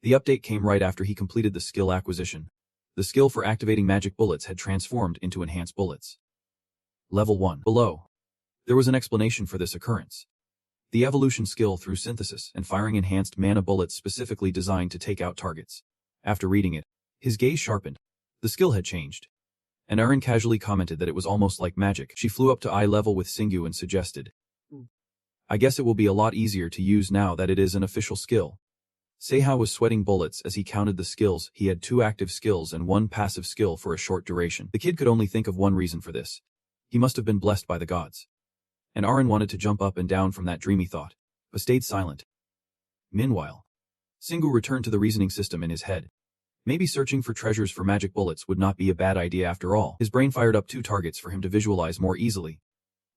The update came right after he completed the skill acquisition. The skill for activating magic bullets had transformed into enhanced bullets. Level 1. Below, there was an explanation for this occurrence. The evolution skill through synthesis and firing enhanced mana bullets specifically designed to take out targets. After reading it, his gaze sharpened. The skill had changed. And Arin casually commented that it was almost like magic. She flew up to eye level with Singu and suggested, I guess it will be a lot easier to use now that it is an official skill. Seha was sweating bullets as he counted the skills. He had 2 active skills and 1 passive skill for a short duration. The kid could only think of one reason for this. He must have been blessed by the gods. And Arin wanted to jump up and down from that dreamy thought, but stayed silent. Meanwhile, Singu returned to the reasoning system in his head. Maybe searching for treasures for magic bullets would not be a bad idea after all. His brain fired up 2 targets for him to visualize more easily.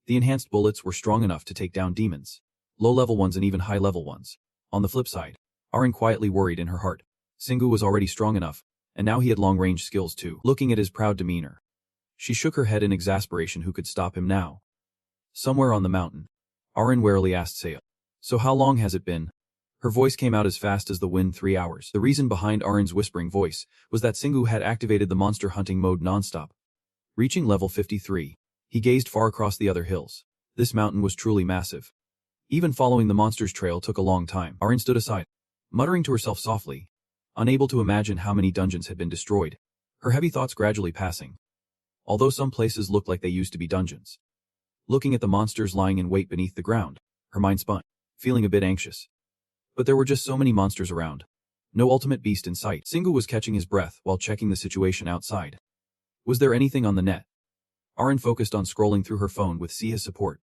The enhanced bullets were strong enough to take down demons, low-level ones and even high-level ones. On the flip side, Arin quietly worried in her heart. Singu was already strong enough, and now he had long-range skills too. Looking at his proud demeanor, she shook her head in exasperation. Who could stop him now? Somewhere on the mountain, Arin warily asked Saya. So how long has it been? Her voice came out as fast as the wind. 3 hours. The reason behind Arin's whispering voice was that Singu had activated the monster hunting mode nonstop. Reaching level 53, he gazed far across the other hills. This mountain was truly massive. Even following the monster's trail took a long time. Arin stood aside, muttering to herself softly, unable to imagine how many dungeons had been destroyed, her heavy thoughts gradually passing. Although some places looked like they used to be dungeons. Looking at the monsters lying in wait beneath the ground, her mind spun, feeling a bit anxious. But there were just so many monsters around. No ultimate beast in sight. Singu was catching his breath while checking the situation outside. Was there anything on the net? Arin focused on scrolling through her phone with Sia's support.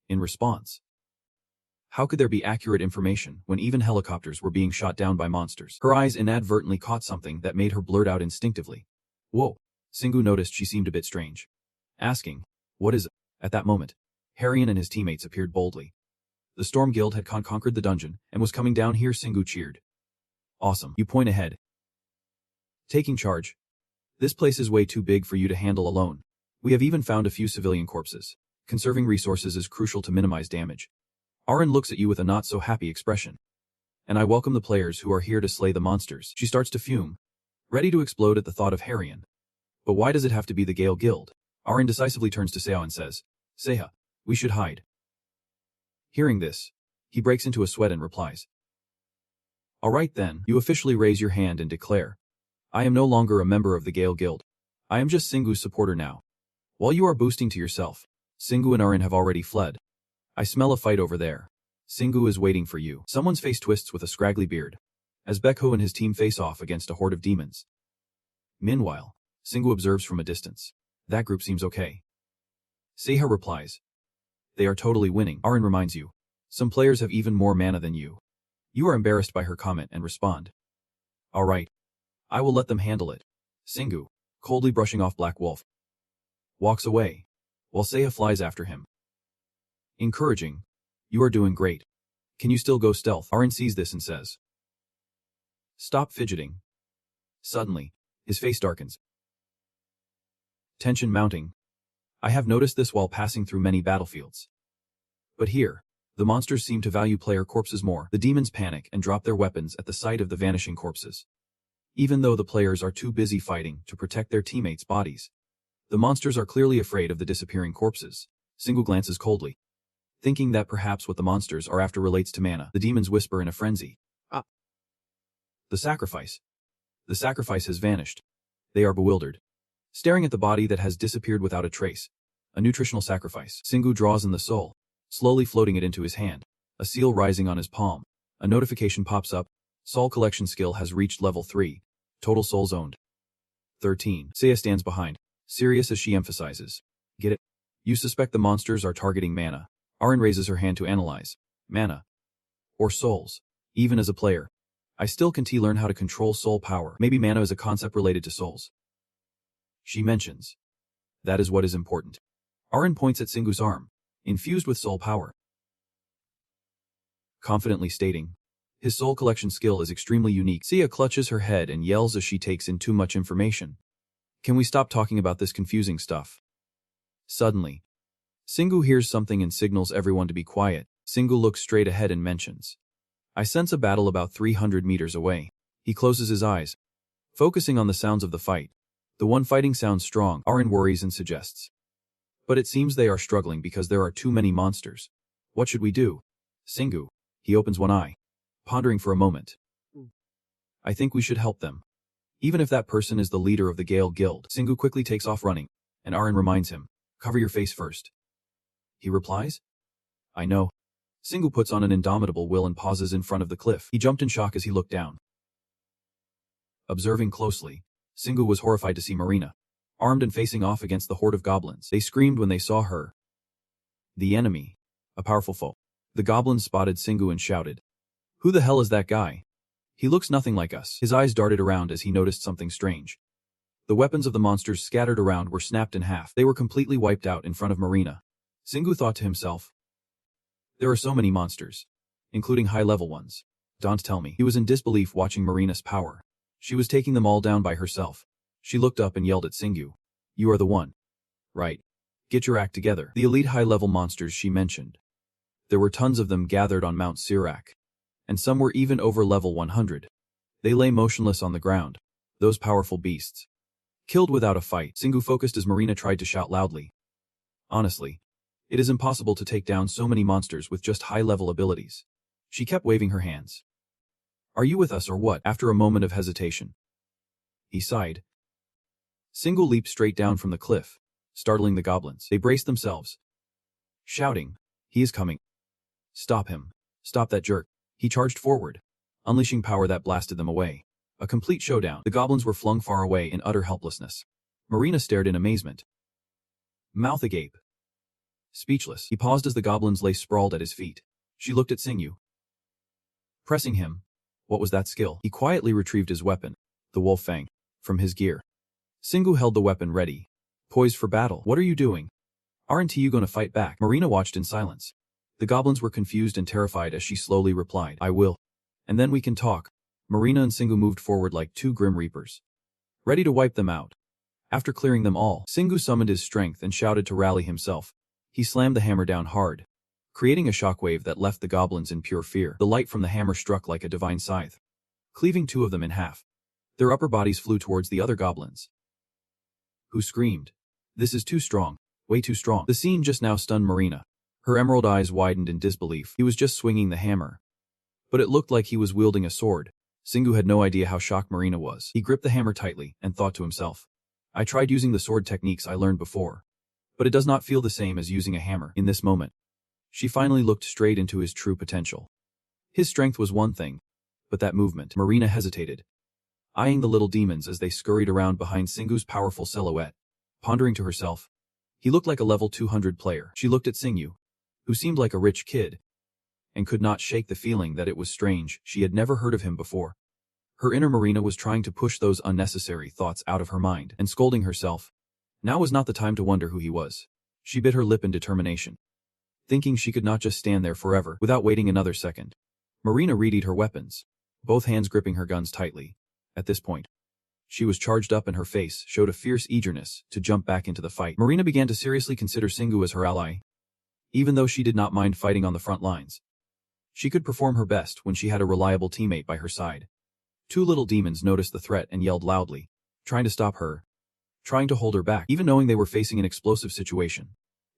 In response, how could there be accurate information when even helicopters were being shot down by monsters? Her eyes inadvertently caught something that made her blurt out instinctively. Whoa! Singu noticed she seemed a bit strange. Asking, what is it? At that moment, Harrion and his teammates appeared boldly. The Storm Guild had conquered the dungeon and was coming down here. Singu cheered. Awesome, you point ahead. Taking charge. This place is way too big for you to handle alone. We have even found a few civilian corpses. Conserving resources is crucial to minimize damage. Arin looks at you with a not-so-happy expression. And I welcome the players who are here to slay the monsters. She starts to fume, ready to explode at the thought of Harrion. But why does it have to be the Gale Guild? Arin decisively turns to Seha and says, Seha, we should hide. Hearing this, he breaks into a sweat and replies. All right then, you officially raise your hand and declare. I am no longer a member of the Gale Guild. I am just Singu's supporter now. While you are boosting to yourself, Singu and Arin have already fled. I smell a fight over there. Singu is waiting for you. Someone's face twists with a scraggly beard, as Bekho and his team face off against a horde of demons. Meanwhile, Singu observes from a distance. That group seems okay. Seha replies. They are totally winning. Arin reminds you. Some players have even more mana than you. You are embarrassed by her comment and respond. All right. I will let them handle it. Singu, coldly brushing off Black Wolf, walks away, while Seha flies after him. Encouraging. You are doing great. Can you still go stealth? Arin sees this and says. Stop fidgeting. Suddenly, his face darkens. Tension mounting. I have noticed this while passing through many battlefields. But here, the monsters seem to value player corpses more. The demons panic and drop their weapons at the sight of the vanishing corpses. Even though the players are too busy fighting to protect their teammates' bodies, the monsters are clearly afraid of the disappearing corpses. Singu glances coldly, thinking that perhaps what the monsters are after relates to mana. The demons whisper in a frenzy. Ah! The sacrifice. The sacrifice has vanished. They are bewildered, staring at the body that has disappeared without a trace. A nutritional sacrifice. Singu draws in the soul, slowly floating it into his hand, a seal rising on his palm. A notification pops up. Soul collection skill has reached level 3. Total souls owned. 13. Saya stands behind, serious as she emphasizes. Get it? You suspect the monsters are targeting mana. Arin raises her hand to analyze. Mana. Or souls. Even as a player, I still can't learn how to control soul power. Maybe mana is a concept related to souls. She mentions. That is what is important. Arin points at Singu's arm, infused with soul power. Confidently stating. His soul collection skill is extremely unique. Sia clutches her head and yells as she takes in too much information. Can we stop talking about this confusing stuff? Suddenly, Singu hears something and signals everyone to be quiet. Singu looks straight ahead and mentions. I sense a battle about 300 meters away. He closes his eyes, focusing on the sounds of the fight. The one fighting sounds strong. Arin worries and suggests. But it seems they are struggling because there are too many monsters. What should we do? Singu. He opens one eye, pondering for a moment. I think we should help them. Even if that person is the leader of the Gale Guild. Singu quickly takes off running, and Arin reminds him, cover your face first. He replies, I know. Singu puts on an indomitable will and pauses in front of the cliff. He jumped in shock as he looked down. Observing closely, Singu was horrified to see Marina, armed and facing off against the horde of goblins. They screamed when they saw her. The enemy. A powerful foe. The goblins spotted Singu and shouted, Who the hell is that guy? He looks nothing like us. His eyes darted around as he noticed something strange. The weapons of the monsters scattered around were snapped in half. They were completely wiped out in front of Marina. Singu thought to himself, there are so many monsters, including high-level ones. Don't tell me. He was in disbelief watching Marina's power. She was taking them all down by herself. She looked up and yelled at Singu. You are the one. Right. Get your act together. The elite high-level monsters she mentioned. There were tons of them gathered on Mount Sirak. And some were even over level 100. They lay motionless on the ground. Those powerful beasts. Killed without a fight. Singu focused as Marina tried to shout loudly. Honestly, it is impossible to take down so many monsters with just high-level abilities. She kept waving her hands. Are you with us or what? After a moment of hesitation. He sighed. Singu leaped straight down from the cliff, startling the goblins. They braced themselves, shouting, he is coming. Stop him. Stop that jerk. He charged forward, unleashing power that blasted them away. A complete showdown. The goblins were flung far away in utter helplessness. Marina stared in amazement. Mouth agape. Speechless. He paused as the goblins lay sprawled at his feet. She looked at Singu. Pressing him. What was that skill? He quietly retrieved his weapon, the wolf fang, from his gear. Singu held the weapon ready, poised for battle. What are you doing? Aren't you going to fight back? Marina watched in silence. The goblins were confused and terrified as she slowly replied, I will. And then we can talk. Marina and Singu moved forward like two grim reapers, ready to wipe them out. After clearing them all, Singu summoned his strength and shouted to rally himself. He slammed the hammer down hard, creating a shockwave that left the goblins in pure fear. The light from the hammer struck like a divine scythe, cleaving two of them in half. Their upper bodies flew towards the other goblins, who screamed, this is too strong, way too strong. The scene just now stunned Marina. Her emerald eyes widened in disbelief. He was just swinging the hammer, but it looked like he was wielding a sword. Singu had no idea how shocked Marina was. He gripped the hammer tightly and thought to himself, I tried using the sword techniques I learned before, but it does not feel the same as using a hammer. In this moment, she finally looked straight into his true potential. His strength was one thing, but that movement. Marina hesitated, eyeing the little demons as they scurried around behind Singu's powerful silhouette, pondering to herself. He looked like a level 200 player. She looked at Singu, who seemed like a rich kid, and could not shake the feeling that it was strange. She had never heard of him before. Her inner Marina was trying to push those unnecessary thoughts out of her mind and scolding herself. Now was not the time to wonder who he was. She bit her lip in determination, thinking she could not just stand there forever. Without waiting another second, Marina readied her weapons, both hands gripping her guns tightly. At this point, she was charged up and her face showed a fierce eagerness to jump back into the fight. Marina began to seriously consider Singu as her ally. Even though she did not mind fighting on the front lines, she could perform her best when she had a reliable teammate by her side. Two little demons noticed the threat and yelled loudly, trying to stop her, trying to hold her back. Even knowing they were facing an explosive situation,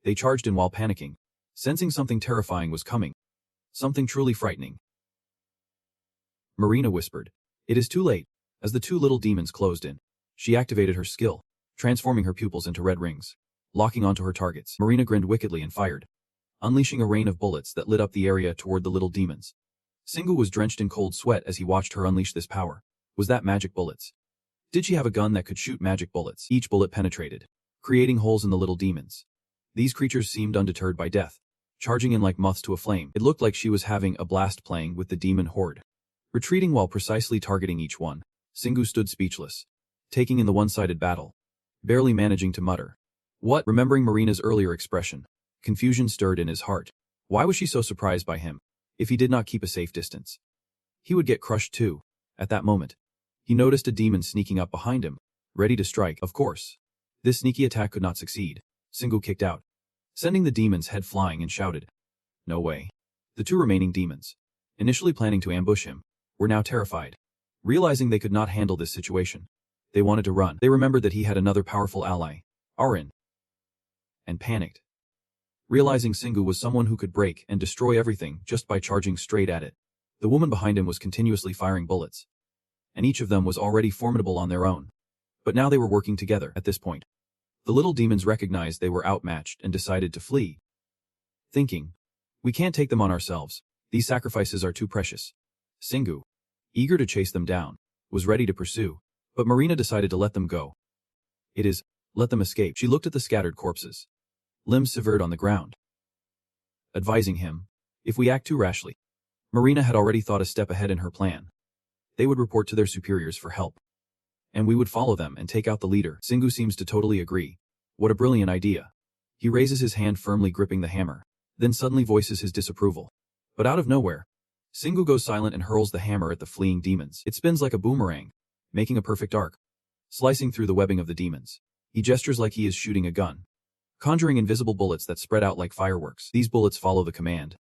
they charged in while panicking, sensing something terrifying was coming, something truly frightening. Marina whispered, it is too late. As the two little demons closed in, she activated her skill, transforming her pupils into red rings, locking onto her targets. Marina grinned wickedly and fired, unleashing a rain of bullets that lit up the area toward the little demons. Singu was drenched in cold sweat as he watched her unleash this power. Was that magic bullets? Did she have a gun that could shoot magic bullets? Each bullet penetrated, creating holes in the little demons. These creatures seemed undeterred by death, charging in like moths to a flame. It looked like she was having a blast playing with the demon horde, retreating while precisely targeting each one. Singu stood speechless, taking in the one-sided battle, barely managing to mutter, what? Remembering Marina's earlier expression, confusion stirred in his heart. Why was she so surprised by him? If he did not keep a safe distance, he would get crushed too. At that moment, he noticed a demon sneaking up behind him, ready to strike. Of course, this sneaky attack could not succeed. Singu kicked out, sending the demon's head flying and shouted, no way. The two remaining demons, initially planning to ambush him, were now terrified. Realizing they could not handle this situation, they wanted to run. They remembered that he had another powerful ally, Arin, and panicked, realizing Singu was someone who could break and destroy everything just by charging straight at it. The woman behind him was continuously firing bullets, and each of them was already formidable on their own. But now they were working together. At this point, the little demons recognized they were outmatched and decided to flee, thinking, we can't take them on ourselves. These sacrifices are too precious. Singu, eager to chase them down, was ready to pursue, but Marina decided to let them go. It is, let them escape. She looked at the scattered corpses, limbs severed on the ground, advising him, if we act too rashly. Marina had already thought a step ahead in her plan. They would report to their superiors for help, and we would follow them and take out the leader. Singu seems to totally agree. What a brilliant idea. He raises his hand firmly gripping the hammer, then suddenly voices his disapproval. But out of nowhere, Singu goes silent and hurls the hammer at the fleeing demons. It spins like a boomerang, making a perfect arc, slicing through the webbing of the demons. He gestures like he is shooting a gun, conjuring invisible bullets that spread out like fireworks. These bullets follow the command,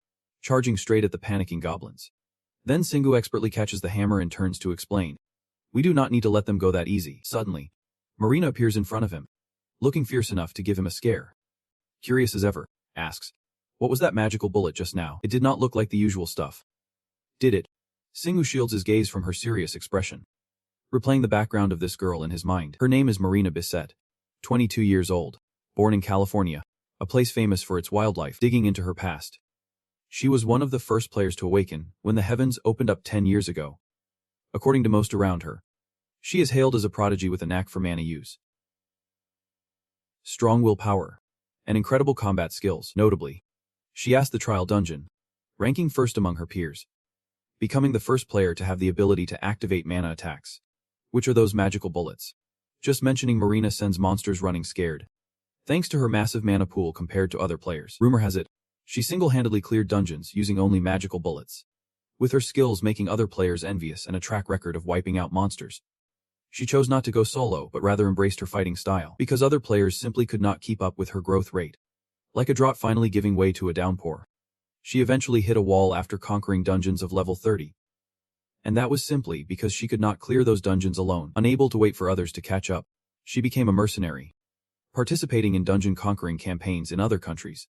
charging straight at the panicking goblins. Then Singu expertly catches the hammer and turns to explain. We do not need to let them go that easy. Suddenly, Marina appears in front of him, looking fierce enough to give him a scare. Curious as ever, asks, what was that magical bullet just now? It did not look like the usual stuff. Did it? Singu shields his gaze from her serious expression, replaying the background of this girl in his mind. Her name is Marina Bissett, 22 years old, born in California, a place famous for its wildlife. Digging into her past, she was one of the first players to awaken when the heavens opened up 10 years ago. According to most around her, she is hailed as a prodigy with a knack for mana use, strong willpower, and incredible combat skills. Notably, she asked the trial dungeon, ranking first among her peers, becoming the first player to have the ability to activate mana attacks, which are those magical bullets. Just mentioning Marina sends monsters running scared, thanks to her massive mana pool compared to other players. Rumor has it, she single-handedly cleared dungeons using only magical bullets, with her skills making other players envious and a track record of wiping out monsters. She chose not to go solo but rather embraced her fighting style, because other players simply could not keep up with her growth rate. Like a drought finally giving way to a downpour, she eventually hit a wall after conquering dungeons of level 30. And that was simply because she could not clear those dungeons alone. Unable to wait for others to catch up, she became a mercenary, participating in dungeon conquering campaigns in other countries.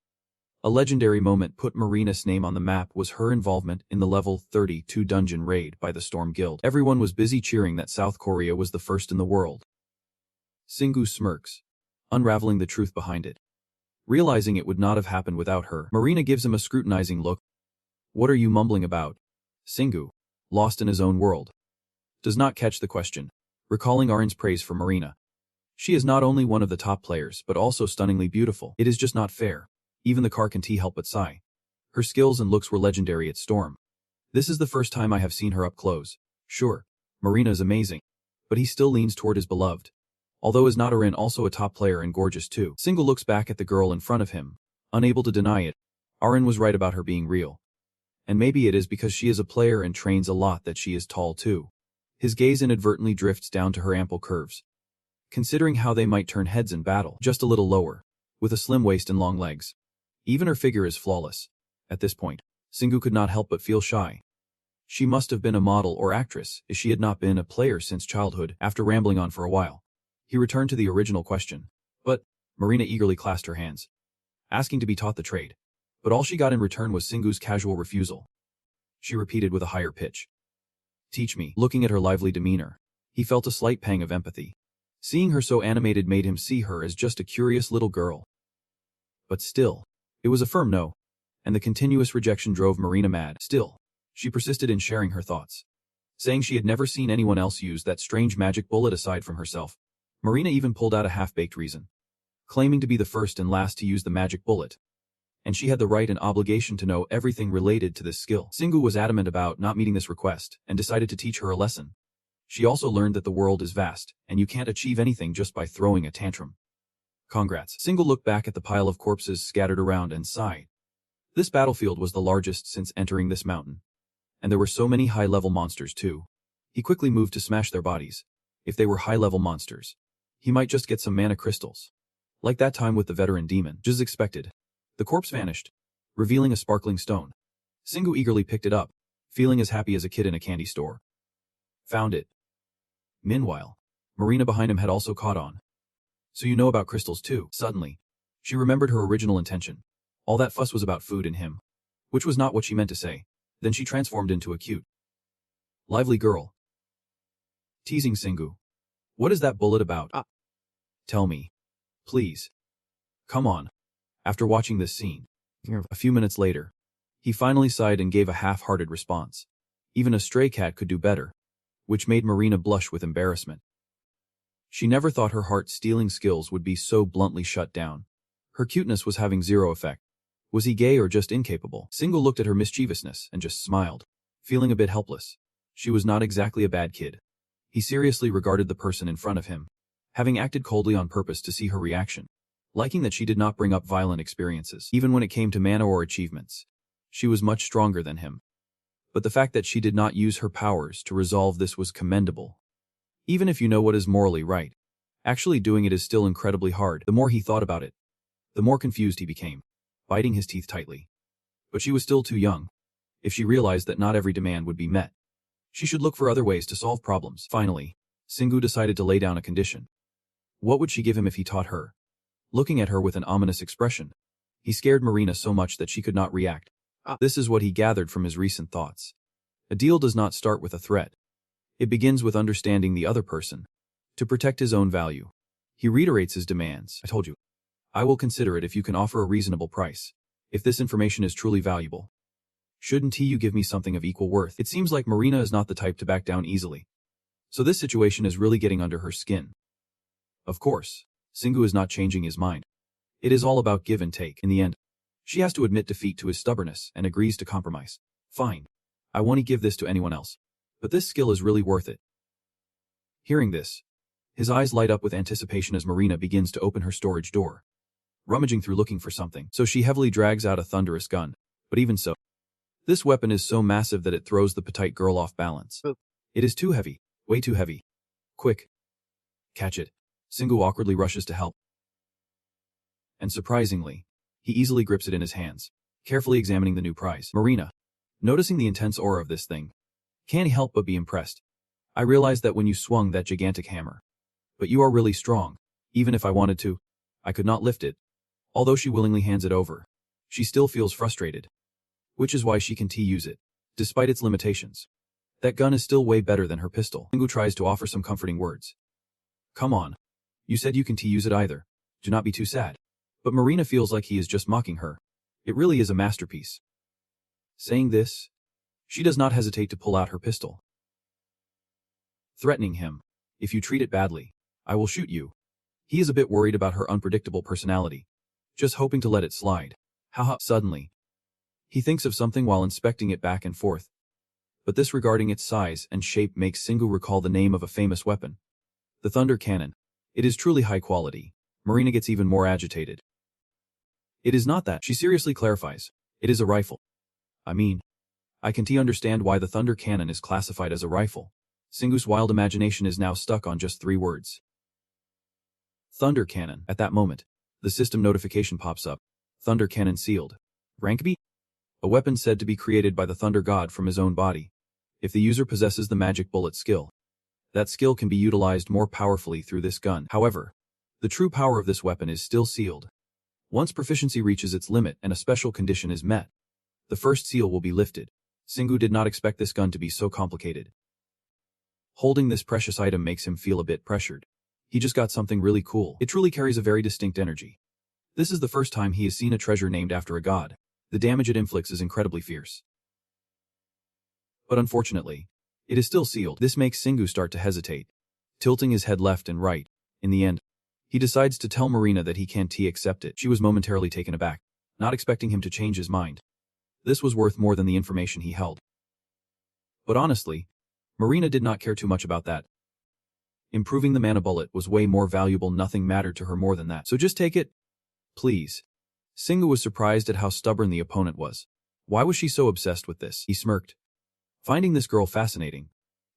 A legendary moment put Marina's name on the map was her involvement in the level 32 dungeon raid by the Storm Guild. Everyone was busy cheering that South Korea was the first in the world. Singu smirks, unraveling the truth behind it. Realizing it would not have happened without her, Marina gives him a scrutinizing look. What are you mumbling about? Singu, lost in his own world, does not catch the question, recalling Arin's praise for Marina. She is not only one of the top players but also stunningly beautiful. It is just not fair. Even the car can't help but sigh. Her skills and looks were legendary at Storm. This is the first time I have seen her up close. Sure, Marina is amazing, but he still leans toward his beloved. Although is not Arin also a top player and gorgeous too? Singu looks back at the girl in front of him, unable to deny it. Arin was right about her being real. And maybe it is because she is a player and trains a lot that she is tall too. His gaze inadvertently drifts down to her ample curves, considering how they might turn heads in battle. Just a little lower, with a slim waist and long legs. Even her figure is flawless. At this point, Singu could not help but feel shy. She must have been a model or actress, as she had not been a player since childhood. After rambling on for a while, he returned to the original question. But Marina eagerly clasped her hands, asking to be taught the trade. But all she got in return was Singu's casual refusal. She repeated with a higher pitch, teach me. Looking at her lively demeanor, he felt a slight pang of empathy. Seeing her so animated made him see her as just a curious little girl. But still, it was a firm no, and the continuous rejection drove Marina mad. Still, she persisted in sharing her thoughts, saying she had never seen anyone else use that strange magic bullet aside from herself. Marina even pulled out a half-baked reason, claiming to be the first and last to use the magic bullet, and she had the right and obligation to know everything related to this skill. Singu was adamant about not meeting this request and decided to teach her a lesson. She also learned that the world is vast, and you can't achieve anything just by throwing a tantrum. Congrats. Singu looked back at the pile of corpses scattered around and sighed. This battlefield was the largest since entering this mountain, and there were so many high-level monsters too. He quickly moved to smash their bodies. If they were high-level monsters, he might just get some mana crystals. Like that time with the veteran demon. Just as expected, the corpse vanished, revealing a sparkling stone. Singu eagerly picked it up, feeling as happy as a kid in a candy store. Found it. Meanwhile, Marina behind him had also caught on. So you know about crystals too? Suddenly, she remembered her original intention. All that fuss was about food in him, which was not what she meant to say. Then she transformed into a cute, lively girl, teasing Singu. What is that bullet about? Tell me. Please. Come on. After watching this scene, a few minutes later, he finally sighed and gave a half-hearted response. Even a stray cat could do better, which made Marina blush with embarrassment. She never thought her heart-stealing skills would be so bluntly shut down. Her cuteness was having zero effect. Was he gay or just incapable? Singu looked at her mischievousness and just smiled, feeling a bit helpless. She was not exactly a bad kid. He seriously regarded the person in front of him, having acted coldly on purpose to see her reaction. Liking that she did not bring up violent experiences, even when it came to mana or achievements. She was much stronger than him. But the fact that she did not use her powers to resolve this was commendable. Even if you know what is morally right, actually doing it is still incredibly hard. The more he thought about it, the more confused he became, biting his teeth tightly. But she was still too young. If she realized that not every demand would be met, she should look for other ways to solve problems. Finally, Singu decided to lay down a condition. What would she give him if he taught her? Looking at her with an ominous expression, he scared Marina so much that she could not react. This is what he gathered from his recent thoughts. A deal does not start with a threat. It begins with understanding the other person. To protect his own value, he reiterates his demands. I told you. I will consider it if you can offer a reasonable price. If this information is truly valuable, shouldn't you give me something of equal worth? It seems like Marina is not the type to back down easily. So this situation is really getting under her skin. Of course, Singu is not changing his mind. It is all about give and take. In the end, she has to admit defeat to his stubbornness and agrees to compromise. Fine. I won't give this to anyone else. But this skill is really worth it. Hearing this, his eyes light up with anticipation as Marina begins to open her storage door, rummaging through looking for something. So she heavily drags out a thunderous gun. But even so, this weapon is so massive that it throws the petite girl off balance. It is too heavy. Way too heavy. Quick. Catch it. Singu awkwardly rushes to help. And surprisingly, he easily grips it in his hands, carefully examining the new prize. Marina, noticing the intense aura of this thing, can't help but be impressed. I realized that when you swung that gigantic hammer. But you are really strong. Even if I wanted to, I could not lift it. Although she willingly hands it over, she still feels frustrated. Which is why she can use it, despite its limitations. That gun is still way better than her pistol. Singu tries to offer some comforting words. Come on. You said you can use it either. Do not be too sad. But Marina feels like he is just mocking her. It really is a masterpiece. Saying this, she does not hesitate to pull out her pistol, threatening him. If you treat it badly, I will shoot you. He is a bit worried about her unpredictable personality, just hoping to let it slide. Haha. Suddenly, he thinks of something while inspecting it back and forth. But this regarding its size and shape makes Singu recall the name of a famous weapon. The Thunder Cannon. It is truly high quality. Marina gets even more agitated. It is not that, she seriously clarifies. It is a rifle. I mean, I can understand why the Thunder Cannon is classified as a rifle. Singu's wild imagination is now stuck on just 3 words. Thunder Cannon. At that moment, the system notification pops up. Thunder Cannon sealed. Rank B? A weapon said to be created by the Thunder God from his own body. If the user possesses the magic bullet skill, that skill can be utilized more powerfully through this gun. However, the true power of this weapon is still sealed. Once proficiency reaches its limit and a special condition is met, the first seal will be lifted. Singu did not expect this gun to be so complicated. Holding this precious item makes him feel a bit pressured. He just got something really cool. It truly carries a very distinct energy. This is the first time he has seen a treasure named after a god. The damage it inflicts is incredibly fierce. But unfortunately, it is still sealed. This makes Singu start to hesitate, tilting his head left and right. In the end, he decides to tell Marina that he can't accept it. She was momentarily taken aback, not expecting him to change his mind. This was worth more than the information he held. But honestly, Marina did not care too much about that. Improving the mana bullet was way more valuable. Nothing mattered to her more than that. So just take it, please. Singu was surprised at how stubborn the opponent was. Why was she so obsessed with this? He smirked, finding this girl fascinating.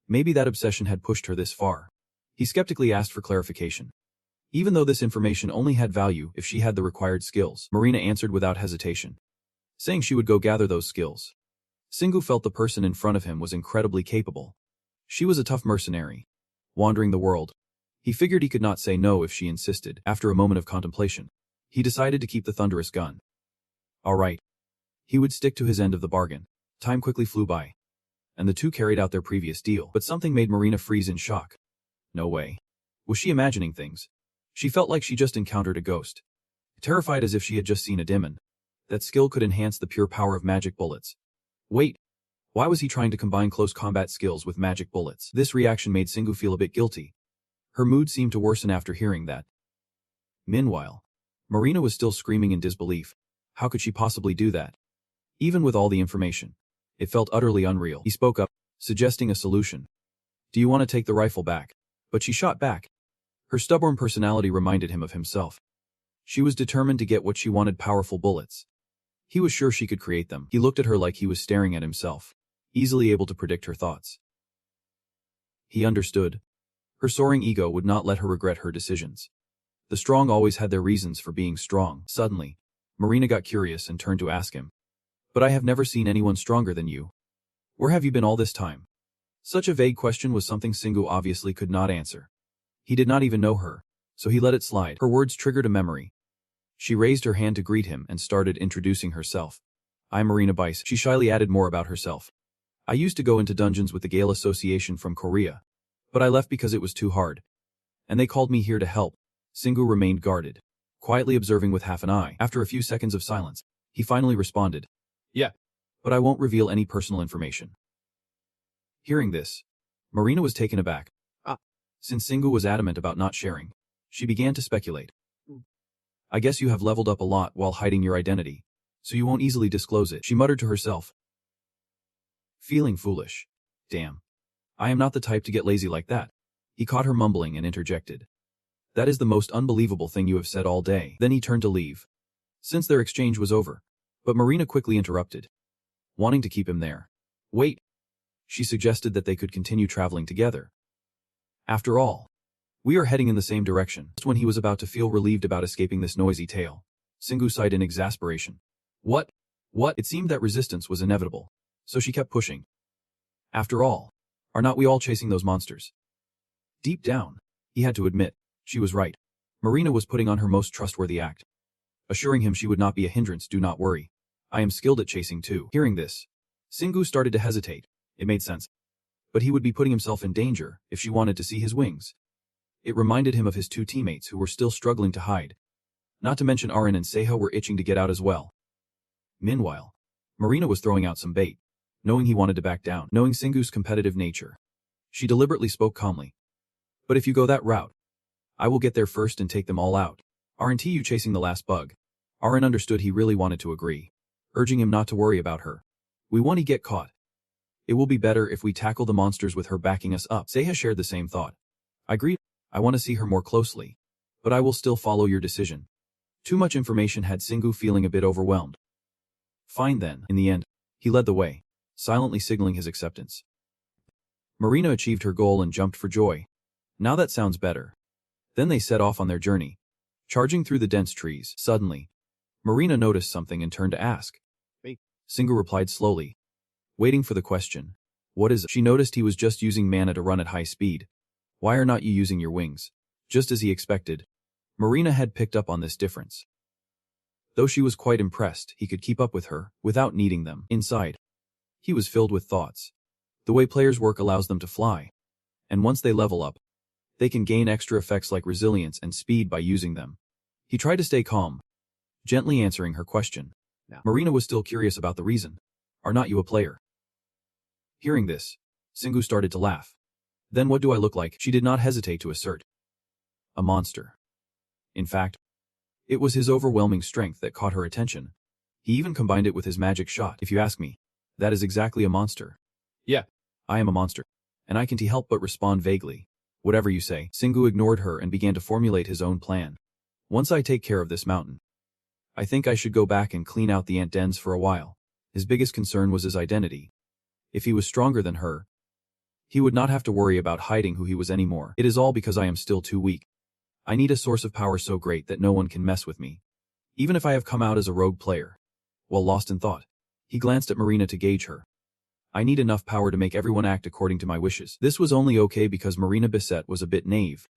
Maybe that obsession had pushed her this far. He skeptically asked for clarification. Even though this information only had value if she had the required skills, Marina answered without hesitation, saying she would go gather those skills. Singu felt the person in front of him was incredibly capable. She was a tough mercenary, wandering the world. He figured he could not say no if she insisted. After a moment of contemplation, he decided to keep the thunderous gun. Alright. He would stick to his end of the bargain. Time quickly flew by, and the two carried out their previous deal. But something made Marina freeze in shock. No way. Was she imagining things? She felt like she just encountered a ghost. Terrified as if she had just seen a demon. That skill could enhance the pure power of magic bullets. Wait. Why was he trying to combine close combat skills with magic bullets? This reaction made Singu feel a bit guilty. Her mood seemed to worsen after hearing that. Meanwhile, Marina was still screaming in disbelief. How could she possibly do that? Even with all the information, it felt utterly unreal. He spoke up, suggesting a solution. Do you want to take the rifle back? But she shot back. Her stubborn personality reminded him of himself. She was determined to get what she wanted, powerful bullets. He was sure she could create them. He looked at her like he was staring at himself. easily able to predict her thoughts. He understood. Her soaring ego would not let her regret her decisions. The strong always had their reasons for being strong. Suddenly, Marina got curious and turned to ask him. But I have never seen anyone stronger than you. Where have you been all this time? Such a vague question was something Singu obviously could not answer. He did not even know her, so he let it slide. Her words triggered a memory. She raised her hand to greet him and started introducing herself. I'm Marina Bice. She shyly added more about herself. I used to go into dungeons with the Gale Association from Korea, but I left because it was too hard. And they called me here to help. Singu remained guarded, quietly observing with half an eye. After a few seconds of silence, he finally responded. Yeah, but I won't reveal any personal information. Hearing this, Marina was taken aback. Since Singu was adamant about not sharing, she began to speculate. I guess you have leveled up a lot while hiding your identity, so you won't easily disclose it, she muttered to herself. Feeling foolish. Damn. I am not the type to get lazy like that. He caught her mumbling and interjected. That is the most unbelievable thing you have said all day. Then he turned to leave, since their exchange was over. But Marina quickly interrupted, wanting to keep him there. Wait. She suggested that they could continue traveling together. After all, we are heading in the same direction. Just when he was about to feel relieved about escaping this noisy tale, Singu sighed in exasperation. What? It seemed that resistance was inevitable, so she kept pushing. After all, are not we all chasing those monsters? Deep down, he had to admit, she was right. Marina was putting on her most trustworthy act, assuring him she would not be a hindrance. Do not worry. I am skilled at chasing too. Hearing this, Singu started to hesitate. It made sense. But he would be putting himself in danger if she wanted to see his wings. It reminded him of his two teammates who were still struggling to hide. Not to mention Arin and Seha were itching to get out as well. Meanwhile, Marina was throwing out some bait, knowing he wanted to back down. Knowing Singu's competitive nature, she deliberately spoke calmly. But if you go that route, I will get there first and take them all out. Aren't you chasing the last bug? Arin understood he really wanted to agree, urging him not to worry about her. We won't get caught. It will be better if we tackle the monsters with her backing us up. Seha shared the same thought. I agree. I want to see her more closely, but I will still follow your decision. Too much information had Singu feeling a bit overwhelmed. Fine then. In the end, he led the way, silently signaling his acceptance. Marina achieved her goal and jumped for joy. Now that sounds better. Then they set off on their journey, charging through the dense trees. Suddenly, Marina noticed something and turned to ask. Hey. Singu replied slowly, waiting for the question. What is it? She noticed he was just using mana to run at high speed. Why are not you using your wings? Just as he expected, Marina had picked up on this difference. Though she was quite impressed he could keep up with her without needing them. Inside, he was filled with thoughts. The way players work allows them to fly, and once they level up, they can gain extra effects like resilience and speed by using them. He tried to stay calm, gently answering her question. Marina was still curious about the reason. Are not you a player? Hearing this, Singu started to laugh. Then what do I look like? She did not hesitate to assert. A monster. In fact, it was his overwhelming strength that caught her attention. He even combined it with his magic shot. If you ask me, that is exactly a monster. Yeah, I am a monster, and I can't help but respond vaguely. Whatever you say. Singu ignored her and began to formulate his own plan. Once I take care of this mountain, I think I should go back and clean out the ant dens for a while. His biggest concern was his identity. If he was stronger than her, he would not have to worry about hiding who he was anymore. It is all because I am still too weak. I need a source of power so great that no one can mess with me, even if I have come out as a rogue player. While lost in thought, he glanced at Marina to gauge her. I need enough power to make everyone act according to my wishes. This was only okay because Marina Bisset was a bit naive.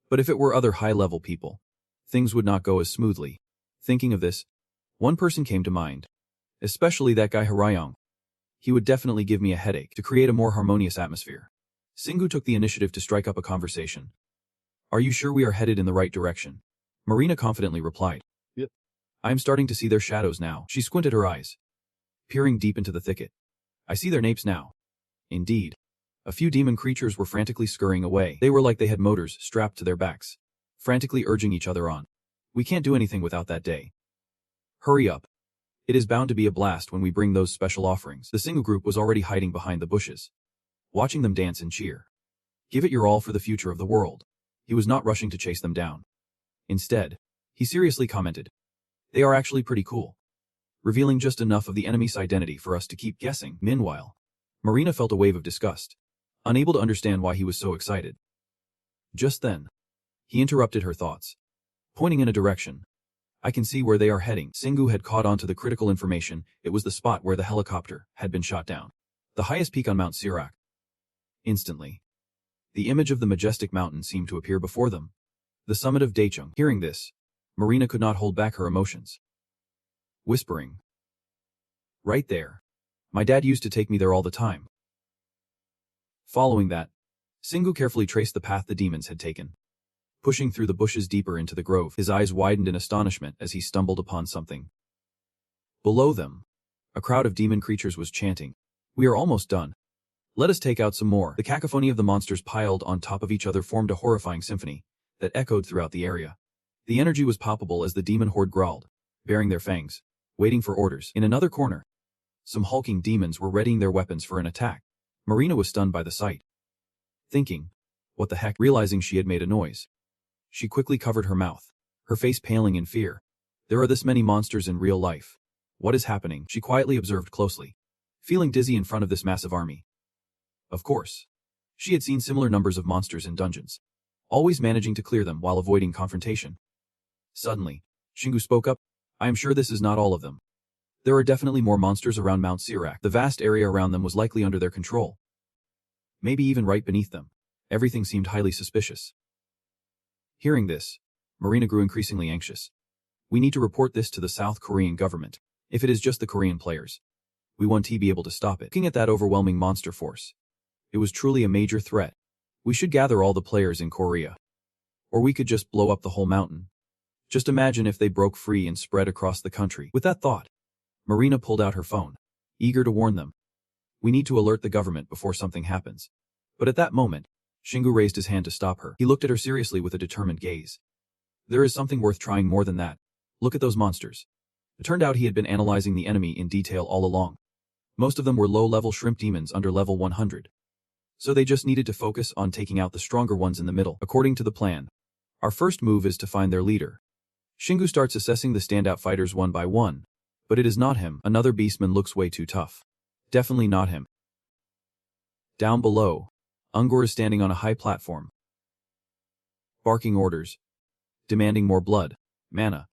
But if it were other high-level people, things would not go as smoothly. Thinking of this, one person came to mind. Especially that guy Harayong. He would definitely give me a headache. To create a more harmonious atmosphere, Singu took the initiative to strike up a conversation. Are you sure we are headed in the right direction? Marina confidently replied. Yep. I am starting to see their shadows now. She squinted her eyes, peering deep into the thicket. I see their napes now. Indeed. A few demon creatures were frantically scurrying away. They were like they had motors strapped to their backs, frantically urging each other on. We can't do anything without that day. Hurry up. It is bound to be a blast when we bring those special offerings. The Singu group was already hiding behind the bushes, watching them dance and cheer. Give it your all for the future of the world. He was not rushing to chase them down. Instead, he seriously commented. They are actually pretty cool, revealing just enough of the enemy's identity for us to keep guessing. Meanwhile, Marina felt a wave of disgust, unable to understand why he was so excited. Just then, he interrupted her thoughts, pointing in a direction. I can see where they are heading. Singu had caught on to the critical information. It was the spot where the helicopter had been shot down. The highest peak on Mount Sirak. Instantly, the image of the majestic mountain seemed to appear before them. The summit of Dachung. Hearing this, Marina could not hold back her emotions. Whispering, "Right there. My dad used to take me there all the time." Following that, Singu carefully traced the path the demons had taken. Pushing through the bushes deeper into the grove, his eyes widened in astonishment as he stumbled upon something. Below them, a crowd of demon creatures was chanting, "We are almost done. Let us take out some more." The cacophony of the monsters piled on top of each other formed a horrifying symphony that echoed throughout the area. The energy was palpable as the demon horde growled, baring their fangs, waiting for orders. In another corner, some hulking demons were readying their weapons for an attack. Marina was stunned by the sight. Thinking, "What the heck?" Realizing she had made a noise, she quickly covered her mouth, her face paling in fear. There are this many monsters in real life. What is happening? She quietly observed closely, feeling dizzy in front of this massive army. Of course, she had seen similar numbers of monsters in dungeons, always managing to clear them while avoiding confrontation. Suddenly, Shingu spoke up, "I am sure this is not all of them. There are definitely more monsters around Mount Sirak." The vast area around them was likely under their control. Maybe even right beneath them. Everything seemed highly suspicious. Hearing this, Marina grew increasingly anxious. "We need to report this to the South Korean government. If it is just the Korean players, we won't be able to stop it." Looking at that overwhelming monster force, it was truly a major threat. "We should gather all the players in Korea. Or we could just blow up the whole mountain. Just imagine if they broke free and spread across the country." With that thought, Marina pulled out her phone, eager to warn them. "We need to alert the government before something happens." But at that moment, Shingu raised his hand to stop her. He looked at her seriously with a determined gaze. "There is something worth trying more than that. Look at those monsters." It turned out he had been analyzing the enemy in detail all along. Most of them were low-level shrimp demons under level 100. So they just needed to focus on taking out the stronger ones in the middle. According to the plan, our first move is to find their leader. Shingu starts assessing the standout fighters one by one. But it is not him. Another beastman looks way too tough. Definitely not him. Down below, Ungor is standing on a high platform, barking orders, demanding more blood, mana,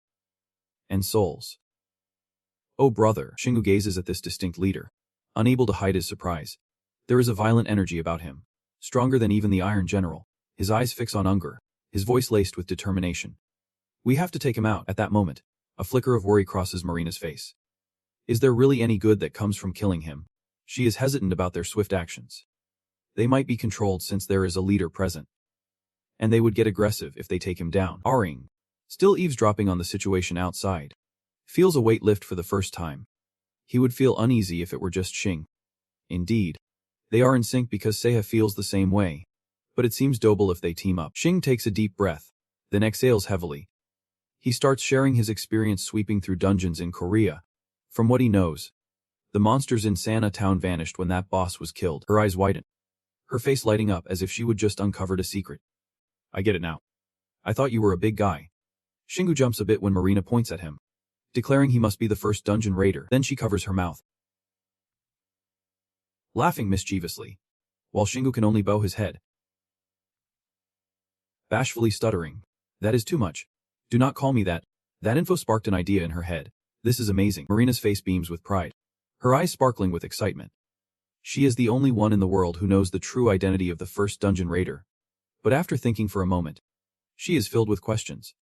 and souls. "Oh brother," Shingu gazes at this distinct leader, unable to hide his surprise. There is a violent energy about him, stronger than even the Iron General. His eyes fix on Ungor, his voice laced with determination. "We have to take him out." At that moment, a flicker of worry crosses Marina's face. Is there really any good that comes from killing him? She is hesitant about their swift actions. They might be controlled since there is a leader present. And they would get aggressive if they take him down. Aring, still eavesdropping on the situation outside, feels a weight lift for the first time. He would feel uneasy if it were just Xing. Indeed, they are in sync because Seha feels the same way. But it seems doable if they team up. Xing takes a deep breath, then exhales heavily. He starts sharing his experience sweeping through dungeons in Korea. From what he knows, the monsters in Sana town vanished when that boss was killed. Her eyes widen, her face lighting up as if she would just uncovered a secret. "I get it now. I thought you were a big guy." Shingu jumps a bit when Marina points at him, declaring he must be the first dungeon raider. Then she covers her mouth, laughing mischievously, while Shingu can only bow his head, bashfully stuttering, "That is too much. Do not call me that." That info sparked an idea in her head. "This is amazing." Marina's face beams with pride, her eyes sparkling with excitement. She is the only one in the world who knows the true identity of the first dungeon raider. But after thinking for a moment, she is filled with questions.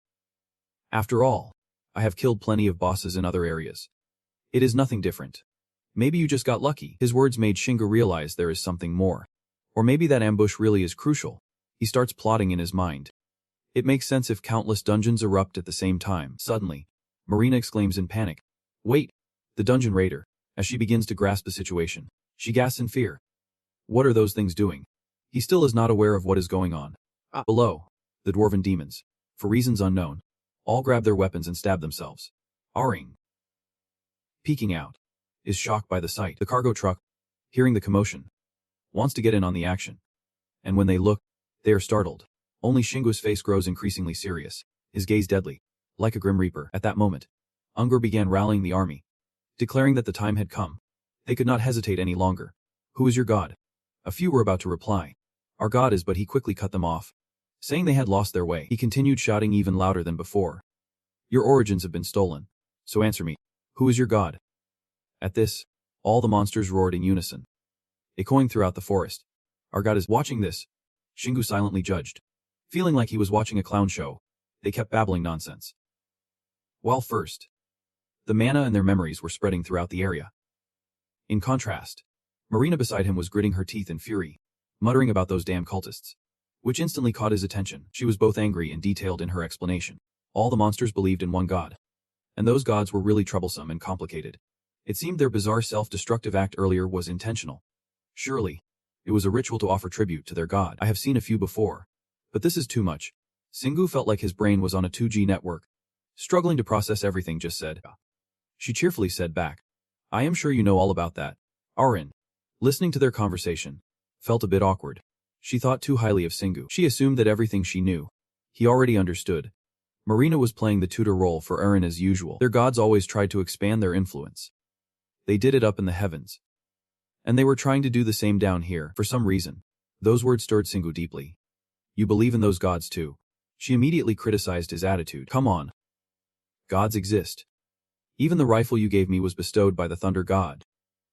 "After all, I have killed plenty of bosses in other areas. It is nothing different. Maybe you just got lucky." His words made Shingu realize there is something more. Or maybe that ambush really is crucial. He starts plotting in his mind. It makes sense if countless dungeons erupt at the same time. Suddenly, Marina exclaims in panic, "Wait!" The dungeon raider, as she begins to grasp the situation, she gasps in fear. What are those things doing? He still is not aware of what is going on. Below, the dwarven demons, for reasons unknown, all grab their weapons and stab themselves. Aring, peeking out, is shocked by the sight. The cargo truck, hearing the commotion, wants to get in on the action. And when they look, they are startled. Only Shingu's face grows increasingly serious, his gaze deadly, like a grim reaper. At that moment, Ungor began rallying the army, declaring that the time had come. They could not hesitate any longer. Who is your god? A few were about to reply. Our god is, but he quickly cut them off. Saying they had lost their way, he continued shouting even louder than before. Your origins have been stolen. So answer me. Who is your god? At this, all the monsters roared in unison, echoing throughout the forest. Our god is watching this. Shingu silently judged. Feeling like he was watching a clown show, they kept babbling nonsense. While first, the mana and their memories were spreading throughout the area. In contrast, Marina beside him was gritting her teeth in fury, muttering about those damn cultists, which instantly caught his attention. She was both angry and detailed in her explanation. All the monsters believed in one god, and those gods were really troublesome and complicated. It seemed their bizarre self-destructive act earlier was intentional. Surely, it was a ritual to offer tribute to their god. I have seen a few before, but this is too much. Shingu felt like his brain was on a 2G network, struggling to process everything just said. She cheerfully said back, I am sure you know all about that. Arin, listening to their conversation, felt a bit awkward. She thought too highly of Shingu. She assumed that everything she knew, he already understood. Marina was playing the tutor role for Arin as usual. Their gods always tried to expand their influence. They did it up in the heavens. And they were trying to do the same down here, for some reason. Those words stirred Shingu deeply. You believe in those gods too? She immediately criticized his attitude. Come on. Gods exist. Even the rifle you gave me was bestowed by the thunder god.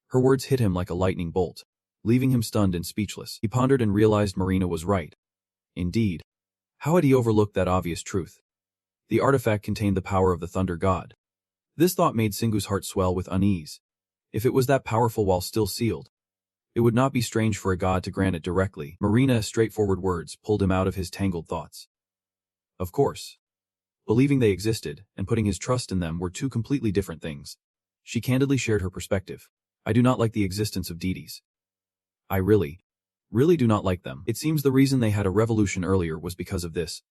Her words hit him like a lightning bolt, leaving him stunned and speechless. He pondered and realized Marina was right. Indeed. How had he overlooked that obvious truth? The artifact contained the power of the thunder god. This thought made Shingu's heart swell with unease. If it was that powerful while still sealed, it would not be strange for a god to grant it directly. Marina's straightforward words pulled him out of his tangled thoughts. Of course. Believing they existed and putting his trust in them were two completely different things. She candidly shared her perspective. I do not like the existence of deities. I really do not like them. It seems the reason they had a revolution earlier was because of this.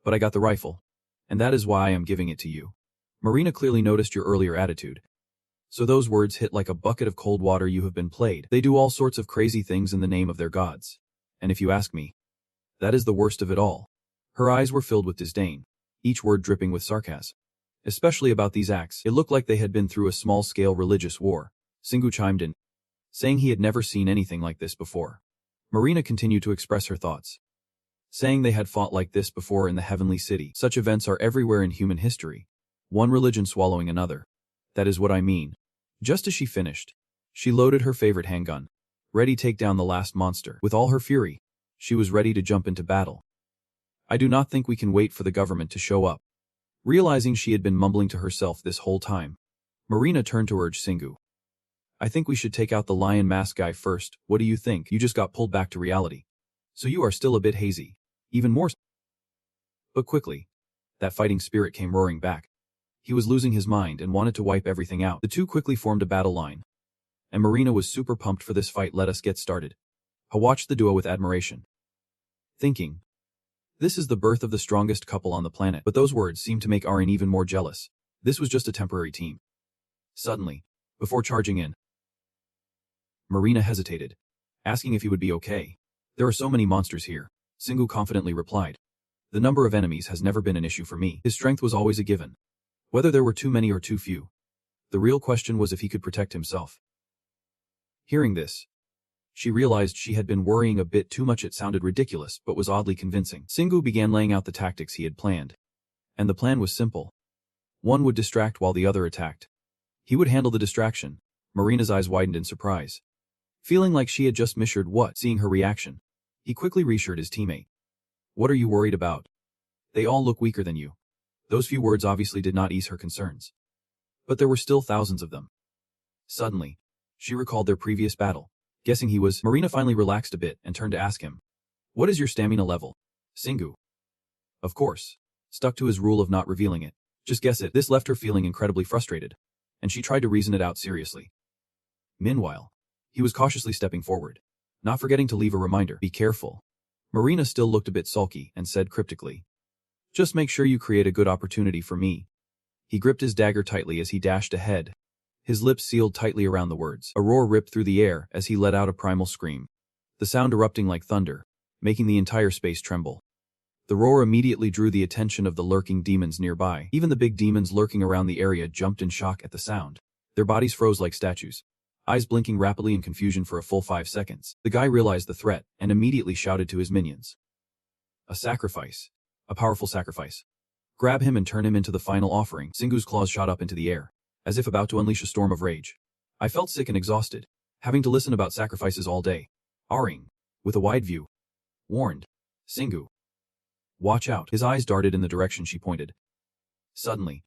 But I got the rifle, and that is why I am giving it to you. Marina clearly noticed your earlier attitude. So those words hit like a bucket of cold water. You have been played. They do all sorts of crazy things in the name of their gods. And if you ask me, that is the worst of it all. Her eyes were filled with disdain, each word dripping with sarcasm. Especially about these acts, it looked like they had been through a small-scale religious war. Shingu chimed in, saying he had never seen anything like this before. Marina continued to express her thoughts, saying they had fought like this before in the heavenly city. Such events are everywhere in human history, one religion swallowing another. That is what I mean. Just as she finished, she loaded her favorite handgun, ready to take down the last monster. With all her fury, she was ready to jump into battle. I do not think we can wait for the government to show up. Realizing she had been mumbling to herself this whole time, Marina turned to urge Shingu. I think we should take out the lion mask guy first. What do you think? You just got pulled back to reality. So you are still a bit hazy. Even more. But quickly, that fighting spirit came roaring back. He was losing his mind and wanted to wipe everything out. The two quickly formed a battle line, and Marina was super pumped for this fight. Let us get started. I watched the duo with admiration, thinking, this is the birth of the strongest couple on the planet. But those words seemed to make Arin even more jealous. This was just a temporary team. Suddenly, before charging in, Marina hesitated, asking if he would be okay. There are so many monsters here, Shingu confidently replied. The number of enemies has never been an issue for me. His strength was always a given, whether there were too many or too few. The real question was if he could protect himself. Hearing this, she realized she had been worrying a bit too much. It sounded ridiculous, but was oddly convincing. Shingu began laying out the tactics he had planned. And the plan was simple. One would distract while the other attacked. He would handle the distraction. Marina's eyes widened in surprise, feeling like she had just misheard what. Seeing her reaction, he quickly reassured his teammate. What are you worried about? They all look weaker than you. Those few words obviously did not ease her concerns. But there were still thousands of them. Suddenly, she recalled their previous battle. Guessing he was, Marina finally relaxed a bit and turned to ask him. What is your stamina level? Shingu, of course, stuck to his rule of not revealing it. Just guess it. This left her feeling incredibly frustrated, and she tried to reason it out seriously. Meanwhile, he was cautiously stepping forward, not forgetting to leave a reminder. Be careful. Marina still looked a bit sulky and said cryptically. Just make sure you create a good opportunity for me. He gripped his dagger tightly as he dashed ahead, his lips sealed tightly around the words. A roar ripped through the air as he let out a primal scream, the sound erupting like thunder, making the entire space tremble. The roar immediately drew the attention of the lurking demons nearby. Even the big demons lurking around the area jumped in shock at the sound. Their bodies froze like statues, eyes blinking rapidly in confusion for a full 5 seconds. The guy realized the threat and immediately shouted to his minions. A sacrifice. A powerful sacrifice. Grab him and turn him into the final offering. Singu's claws shot up into the air, as if about to unleash a storm of rage. I felt sick and exhausted, having to listen about sacrifices all day. Aring, with a wide view, warned. Singu. Watch out. His eyes darted in the direction she pointed. Suddenly,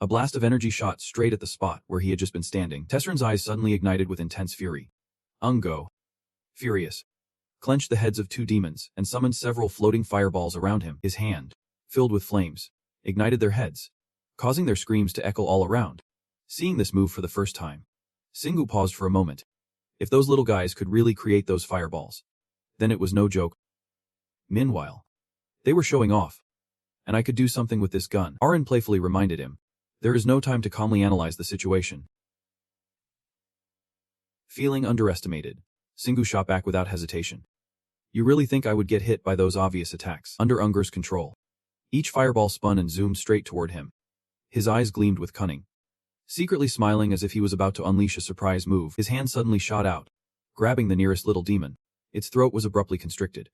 a blast of energy shot straight at the spot where he had just been standing. Tesserin's eyes suddenly ignited with intense fury. Ungo, furious, clenched the heads of 2 demons and summoned several floating fireballs around him. His hand, filled with flames, ignited their heads, causing their screams to echo all around. Seeing this move for the first time, Singu paused for a moment. If those little guys could really create those fireballs, then it was no joke. Meanwhile, they were showing off. And I could do something with this gun. Arin playfully reminded him. There is no time to calmly analyze the situation. Feeling underestimated, Singu shot back without hesitation. You really think I would get hit by those obvious attacks? Under Unger's control, each fireball spun and zoomed straight toward him. His eyes gleamed with cunning. Secretly smiling as if he was about to unleash a surprise move, his hand suddenly shot out, grabbing the nearest little demon. Its throat was abruptly constricted,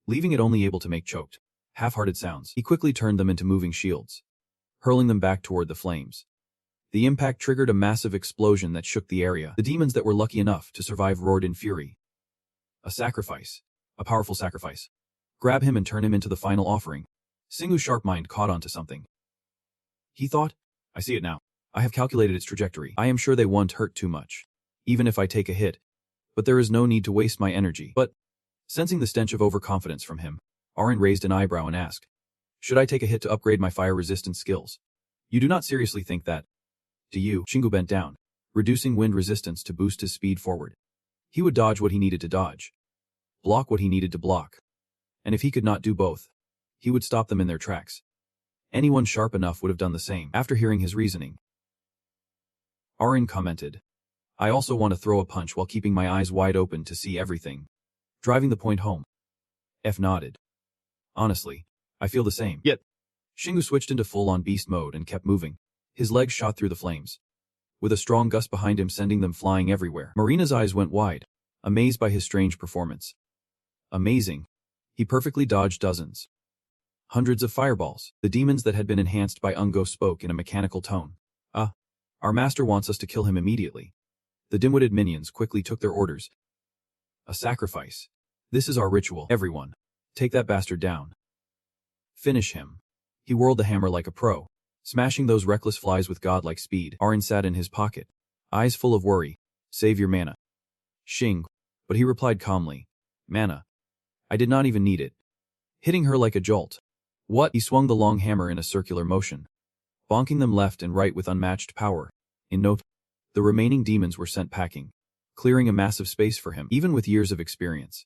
leaving it only able to make choked, half-hearted sounds. He quickly turned them into moving shields, hurling them back toward the flames. The impact triggered a massive explosion that shook the area. The demons that were lucky enough to survive roared in fury. A sacrifice. A powerful sacrifice. Grab him and turn him into the final offering. Singu's sharp mind caught on to something. He thought, I see it now. I have calculated its trajectory. I am sure they won't hurt too much, even if I take a hit. But there is no need to waste my energy. But, sensing the stench of overconfidence from him, Arin raised an eyebrow and asked, should I take a hit to upgrade my fire-resistant skills? You do not seriously think that, do you? Shingu bent down, reducing wind resistance to boost his speed forward. He would dodge what he needed to dodge, block what he needed to block. And if he could not do both, he would stop them in their tracks. Anyone sharp enough would have done the same. After hearing his reasoning, Arin commented, I also want to throw a punch while keeping my eyes wide open to see everything. Driving the point home. F nodded. Honestly, I feel the same. Yet, Shingu switched into full-on beast mode and kept moving. His legs shot through the flames, with a strong gust behind him sending them flying everywhere. Marina's eyes went wide, amazed by his strange performance. Amazing. He perfectly dodged dozens, hundreds of fireballs. The demons that had been enhanced by Ungo spoke in a mechanical tone. Our master wants us to kill him immediately. The dim-witted minions quickly took their orders. A sacrifice. This is our ritual. Everyone, take that bastard down. Finish him. He whirled the hammer like a pro, smashing those reckless flies with godlike speed. Arin sat in his pocket, eyes full of worry. Save your mana. Shing. But he replied calmly. Mana. I did not even need it. Hitting her like a jolt. What? He swung the long hammer in a circular motion, bonking them left and right with unmatched power. In no time, the remaining demons were sent packing, clearing a massive space for him. Even with years of experience,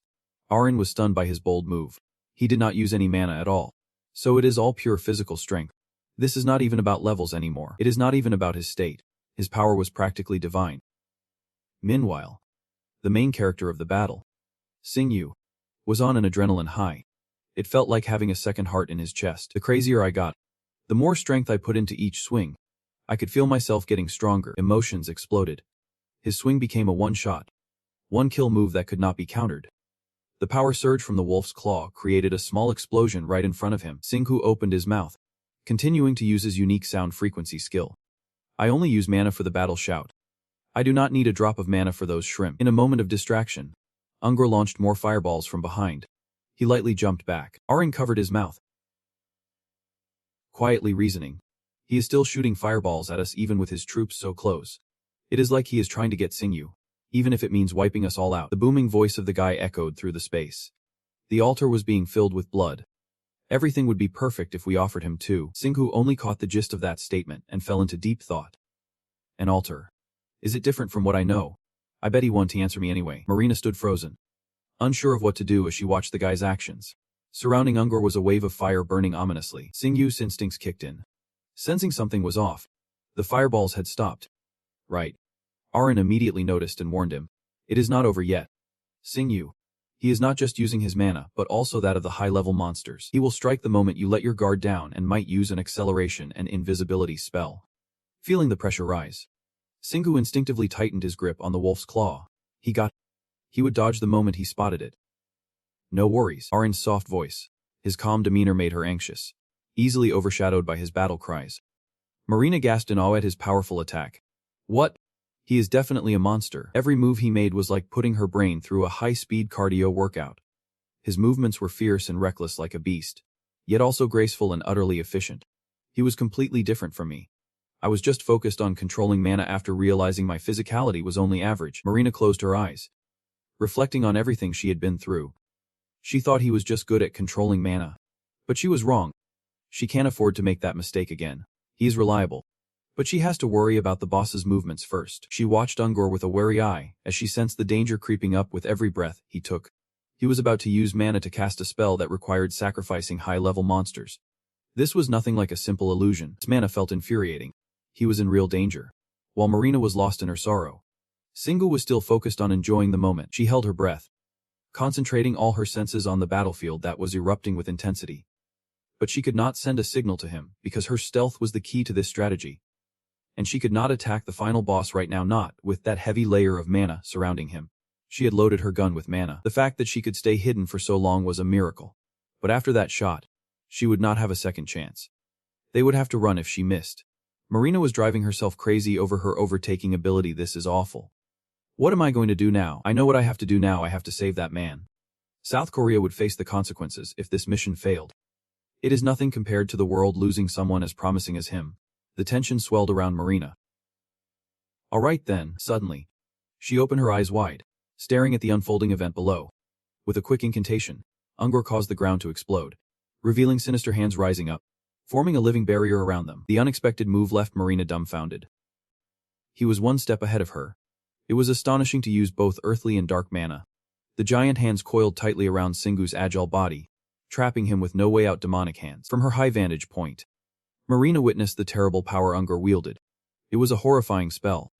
Arin was stunned by his bold move. He did not use any mana at all. So it is all pure physical strength. This is not even about levels anymore. It is not even about his state. His power was practically divine. Meanwhile, the main character of the battle, Singyu, was on an adrenaline high. It felt like having a second heart in his chest. The crazier I got, the more strength I put into each swing. I could feel myself getting stronger. Emotions exploded. His swing became a one-shot, one-kill move that could not be countered. The power surge from the wolf's claw created a small explosion right in front of him. Singhu opened his mouth, continuing to use his unique sound frequency skill. I only use mana for the battle shout. I do not need a drop of mana for those shrimp. In a moment of distraction, Unger launched more fireballs from behind. He lightly jumped back. Arin covered his mouth, quietly reasoning. He is still shooting fireballs at us even with his troops so close. It is like he is trying to get Singyu, even if it means wiping us all out. The booming voice of the guy echoed through the space. The altar was being filled with blood. Everything would be perfect if we offered him too. Singhu only caught the gist of that statement and fell into deep thought. An altar. Is it different from what I know? I bet he won't answer me anyway. Marina stood frozen, unsure of what to do as she watched the guy's actions. Surrounding Unger was a wave of fire burning ominously. Singyu's instincts kicked in. Sensing something was off, the fireballs had stopped. Right. Arin immediately noticed and warned him. It is not over yet. Singyu. He is not just using his mana, but also that of the high-level monsters. He will strike the moment you let your guard down and might use an acceleration and invisibility spell. Feeling the pressure rise, Singu instinctively tightened his grip on the wolf's claw. He would dodge the moment he spotted it. No worries, Arin's soft voice. His calm demeanor made her anxious, easily overshadowed by his battle cries. Marina gasped in awe at his powerful attack. What? He is definitely a monster. Every move he made was like putting her brain through a high-speed cardio workout. His movements were fierce and reckless like a beast, yet also graceful and utterly efficient. He was completely different from me. I was just focused on controlling mana after realizing my physicality was only average. Marina closed her eyes, reflecting on everything she had been through. She thought he was just good at controlling mana. But she was wrong. She can't afford to make that mistake again. He is reliable. But she has to worry about the boss's movements first. She watched Ungor with a wary eye, as she sensed the danger creeping up with every breath he took. He was about to use mana to cast a spell that required sacrificing high-level monsters. This was nothing like a simple illusion. His mana felt infuriating. He was in real danger. While Marina was lost in her sorrow, Singu was still focused on enjoying the moment. She held her breath, concentrating all her senses on the battlefield that was erupting with intensity. But she could not send a signal to him, because her stealth was the key to this strategy. And she could not attack the final boss right now, not with that heavy layer of mana surrounding him. She had loaded her gun with mana. The fact that she could stay hidden for so long was a miracle. But after that shot, she would not have a second chance. They would have to run if she missed. Marina was driving herself crazy over her overtaking ability. This is awful. What am I going to do now? I know what I have to do now. I have to save that man. South Korea would face the consequences if this mission failed. It is nothing compared to the world losing someone as promising as him. The tension swelled around Marina. All right then, suddenly. She opened her eyes wide, staring at the unfolding event below. With a quick incantation, Ungor caused the ground to explode, revealing sinister hands rising up, forming a living barrier around them. The unexpected move left Marina dumbfounded. He was one step ahead of her. It was astonishing to use both earthly and dark mana. The giant hands coiled tightly around Singu's agile body, trapping him with no way out. Demonic hands. From her high vantage point, Marina witnessed the terrible power Ungor wielded. It was a horrifying spell,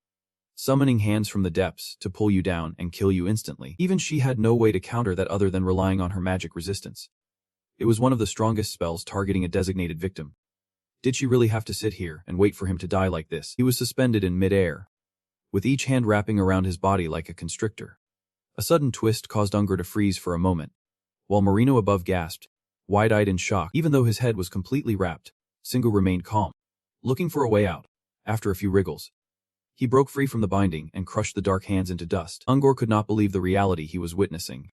summoning hands from the depths to pull you down and kill you instantly. Even she had no way to counter that other than relying on her magic resistance. It was one of the strongest spells targeting a designated victim. Did she really have to sit here and wait for him to die like this? He was suspended in mid-air, with each hand wrapping around his body like a constrictor. A sudden twist caused Ungor to freeze for a moment, while Marino above gasped, wide-eyed in shock. Even though his head was completely wrapped, Singu remained calm, looking for a way out. After a few wriggles, he broke free from the binding and crushed the dark hands into dust. Ungor could not believe the reality he was witnessing.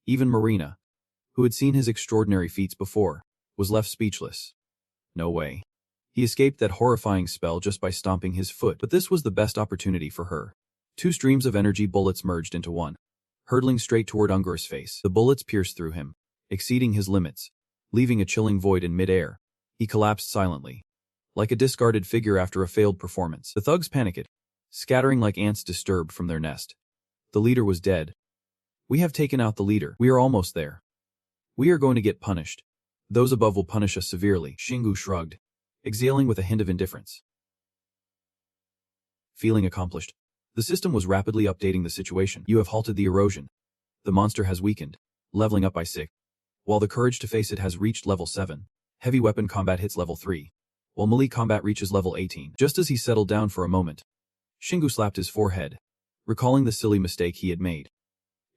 Even Marina, who had seen his extraordinary feats before, was left speechless. No way. He escaped that horrifying spell just by stomping his foot, but this was the best opportunity for her. Two streams of energy bullets merged into one, hurtling straight toward Ungor's face. The bullets pierced through him, exceeding his limits, leaving a chilling void in mid-air. He collapsed silently, like a discarded figure after a failed performance. The thugs panicked, scattering like ants disturbed from their nest. The leader was dead. We have taken out the leader. We are almost there. We are going to get punished. Those above will punish us severely. Shingu shrugged, exhaling with a hint of indifference. Feeling accomplished, the system was rapidly updating the situation. You have halted the erosion. The monster has weakened, leveling up by 6. While the courage to face it has reached level 7. Heavy weapon combat hits level 3. While melee combat reaches level 18. Just as he settled down for a moment, Shingu slapped his forehead, recalling the silly mistake he had made.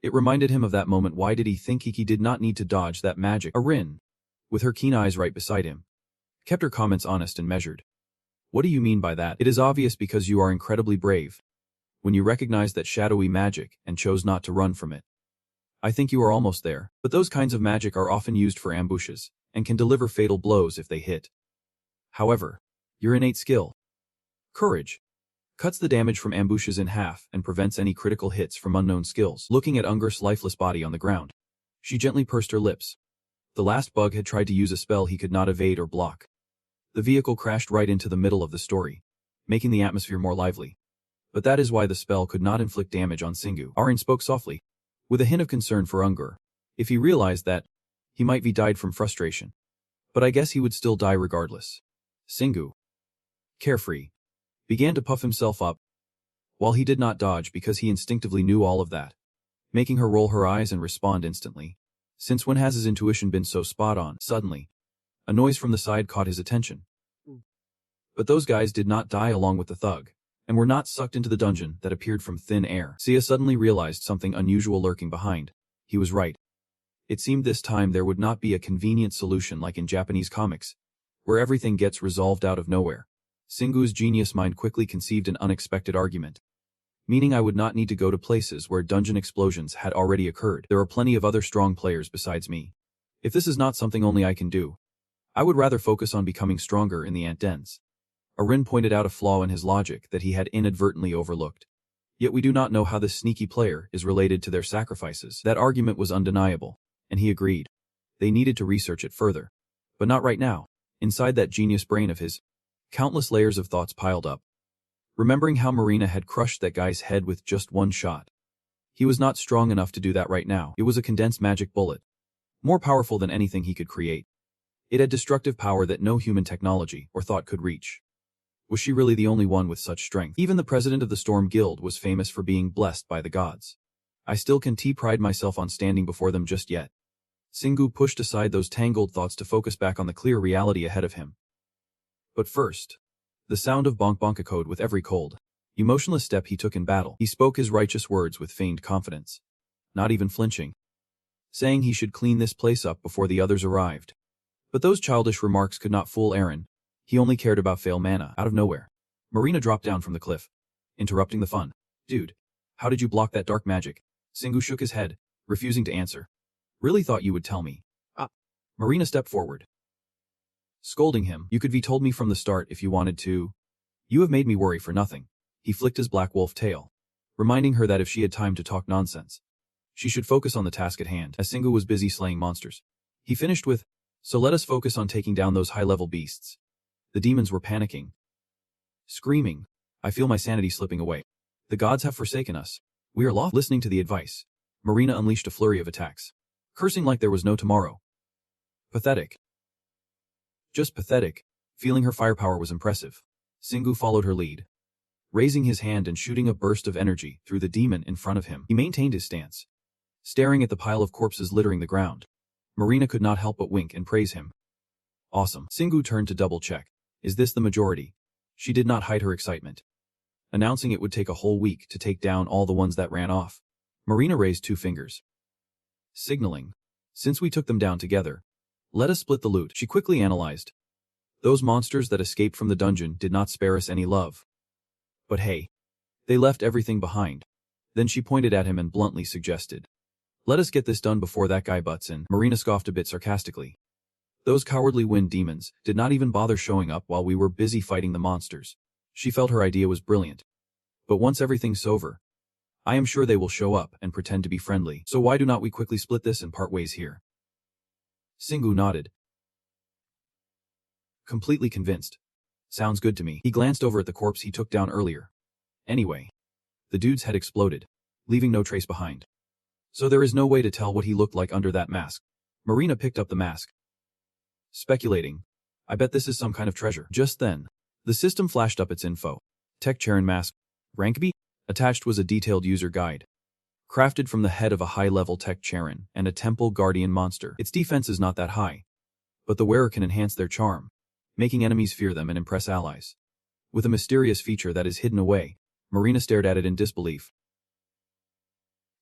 It reminded him of that moment. Why did he think he did not need to dodge that magic? Arin, with her keen eyes right beside him, kept her comments honest and measured. What do you mean by that? It is obvious because you are incredibly brave. When you recognized that shadowy magic and chose not to run from it. I think you are almost there, but those kinds of magic are often used for ambushes, and can deliver fatal blows if they hit. However, your innate skill, courage, cuts the damage from ambushes in half and prevents any critical hits from unknown skills. Looking at Ungur's lifeless body on the ground, she gently pursed her lips. The last bug had tried to use a spell he could not evade or block. The vehicle crashed right into the middle of the story, making the atmosphere more lively. But that is why the spell could not inflict damage on Singu. Arin spoke softly, with a hint of concern for Ungur. If he realized that, he might be died from frustration. But I guess he would still die regardless. Singu, carefree, began to puff himself up, while he did not dodge because he instinctively knew all of that, making her roll her eyes and respond instantly. Since when has his intuition been so spot on? Suddenly, a noise from the side caught his attention. But those guys did not die along with the thug. and were not sucked into the dungeon that appeared from thin air. Sia suddenly realized something unusual lurking behind. He was right. It seemed this time there would not be a convenient solution like in Japanese comics, where everything gets resolved out of nowhere. Singu's genius mind quickly conceived an unexpected argument, meaning I would not need to go to places where dungeon explosions had already occurred. There are plenty of other strong players besides me. If this is not something only I can do, I would rather focus on becoming stronger in the ant dens. Arin pointed out a flaw in his logic that he had inadvertently overlooked. Yet we do not know how this sneaky player is related to their sacrifices. That argument was undeniable, and he agreed. They needed to research it further. But not right now. Inside that genius brain of his, countless layers of thoughts piled up. Remembering how Marina had crushed that guy's head with just one shot. He was not strong enough to do that right now. It was a condensed magic bullet, more powerful than anything he could create. It had destructive power that no human technology or thought could reach. Was she really the only one with such strength? Even the president of the Storm Guild was famous for being blessed by the gods. I still can't pride myself on standing before them just yet. Singu pushed aside those tangled thoughts to focus back on the clear reality ahead of him. But first, the sound of bonk bonk echoed with every cold, emotionless step he took in battle. He spoke his righteous words with feigned confidence, not even flinching, saying he should clean this place up before the others arrived. But those childish remarks could not fool Aaron. He only cared about fail mana. Out of nowhere, Marina dropped down from the cliff, interrupting the fun. Dude, how did you block that dark magic? Singu shook his head, refusing to answer. Really thought you would tell me. Marina stepped forward, scolding him. You could have told me from the start if you wanted to. You have made me worry for nothing. He flicked his black wolf tail, reminding her that if she had time to talk nonsense, she should focus on the task at hand. As Singu was busy slaying monsters, he finished with, so let us focus on taking down those high-level beasts. The demons were panicking, screaming. I feel my sanity slipping away. The gods have forsaken us. We are lost. Listening to the advice, Marina unleashed a flurry of attacks, cursing like there was no tomorrow. Pathetic. Just pathetic. Feeling her firepower was impressive, Singu followed her lead, raising his hand and shooting a burst of energy through the demon in front of him. He maintained his stance, staring at the pile of corpses littering the ground. Marina could not help but wink and praise him. Awesome. Singu turned to double-check. Is this the majority? She did not hide her excitement, announcing it would take a whole week to take down all the ones that ran off. Marina raised 2 fingers, signaling, since we took them down together, let us split the loot. She quickly analyzed. Those monsters that escaped from the dungeon did not spare us any love. But hey, they left everything behind. Then she pointed at him and bluntly suggested, let us get this done before that guy butts in. Marina scoffed a bit sarcastically. Those cowardly wind demons did not even bother showing up while we were busy fighting the monsters. She felt her idea was brilliant. But once everything's over, I am sure they will show up and pretend to be friendly. So why do not we quickly split this and part ways here? Singu nodded, completely convinced. Sounds good to me. He glanced over at the corpse he took down earlier. Anyway, the dude's head exploded, leaving no trace behind. So there is no way to tell what he looked like under that mask. Marina picked up the mask, speculating, I bet this is some kind of treasure. Just then, the system flashed up its info. Tech Charon mask, rank B. Attached was a detailed user guide, crafted from the head of a high-level Tech Charon and a Temple Guardian monster. Its defense is not that high, but the wearer can enhance their charm, making enemies fear them and impress allies. With a mysterious feature that is hidden away, Marina stared at it in disbelief.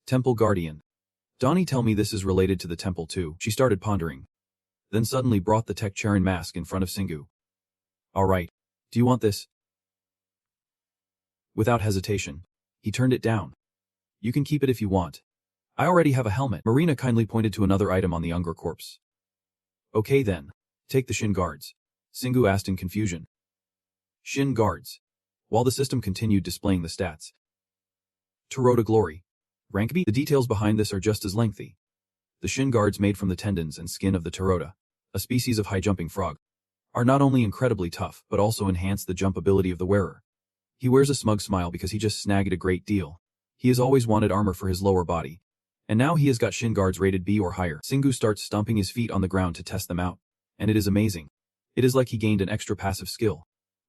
Temple Guardian. Donnie, tell me this is related to the temple too. She started pondering, then suddenly brought the Tech Charon mask in front of Singu. Alright, do you want this? Without hesitation, he turned it down. You can keep it if you want. I already have a helmet. Marina kindly pointed to another item on the Unger corpse. Okay then, take the shin guards, Singu asked in confusion. Shin guards. While the system continued displaying the stats. Tarota Glory. Rank B. The details behind this are just as lengthy. The shin guards made from the tendons and skin of the Tarota, a species of high-jumping frog, are not only incredibly tough but also enhance the jump ability of the wearer. He wears a smug smile because he just snagged a great deal. He has always wanted armor for his lower body, and now he has got shin guards rated B or higher. Singu starts stomping his feet on the ground to test them out, and it is amazing. It is like he gained an extra passive skill.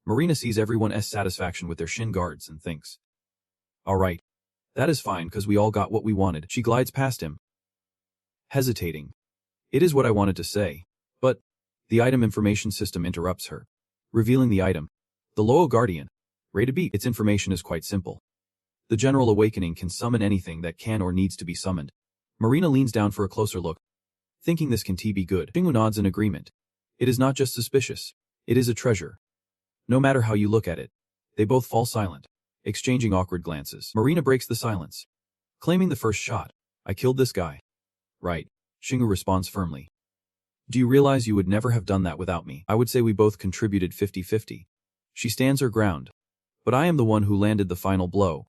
Marina sees everyone's satisfaction with their shin guards and thinks, alright, that is fine cause we all got what we wanted. She glides past him, hesitating. It is what I wanted to say, but the item information system interrupts her, revealing the item. The Loa Guardian. Rated B. Its information is quite simple. The General Awakening can summon anything that can or needs to be summoned. Marina leans down for a closer look, thinking this can be good. Xingwu nods in agreement. It is not just suspicious. It is a treasure. No matter how you look at it. They both fall silent, exchanging awkward glances. Marina breaks the silence, claiming the first shot. I killed this guy. Right. Xingwu responds firmly. Do you realize you would never have done that without me? I would say we both contributed 50-50. She stands her ground. But I am the one who landed the final blow.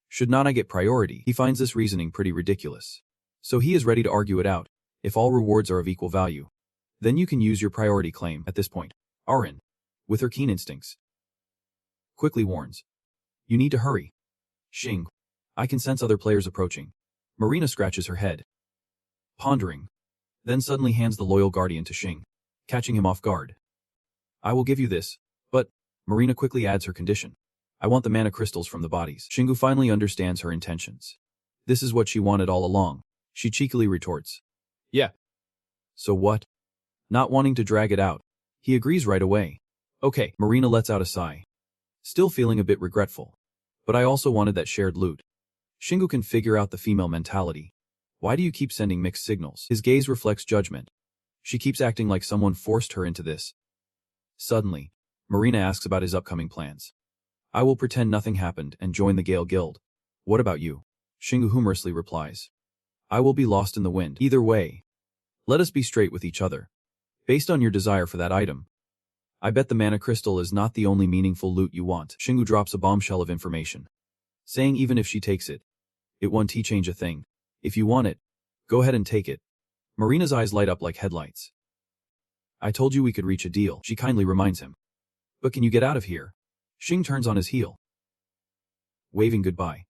Should not I get priority? He finds this reasoning pretty ridiculous. So he is ready to argue it out. If all rewards are of equal value, then you can use your priority claim at this point. Arin, with her keen instincts, quickly warns. You need to hurry. Xing, I can sense other players approaching. Marina scratches her head, pondering, then suddenly hands the loyal guardian to Xing, catching him off guard. I will give you this, but, Marina quickly adds her condition. I want the mana crystals from the bodies. Xingwu finally understands her intentions. This is what she wanted all along. She cheekily retorts. Yeah. So what? Not wanting to drag it out, he agrees right away. Okay, Marina lets out a sigh, still feeling a bit regretful. But I also wanted that shared loot. Xingwu can figure out the female mentality. Why do you keep sending mixed signals? His gaze reflects judgment. She keeps acting like someone forced her into this. Suddenly, Marina asks about his upcoming plans. I will pretend nothing happened and join the Gale Guild. What about you? Xingwu humorously replies. I will be lost in the wind. Either way, let us be straight with each other. Based on your desire for that item, I bet the mana crystal is not the only meaningful loot you want. Xingwu drops a bombshell of information, saying even if she takes it, it won't change a thing. If you want it, go ahead and take it. Marina's eyes light up like headlights. I told you we could reach a deal, she kindly reminds him. But can you get out of here? Xing turns on his heel, waving goodbye.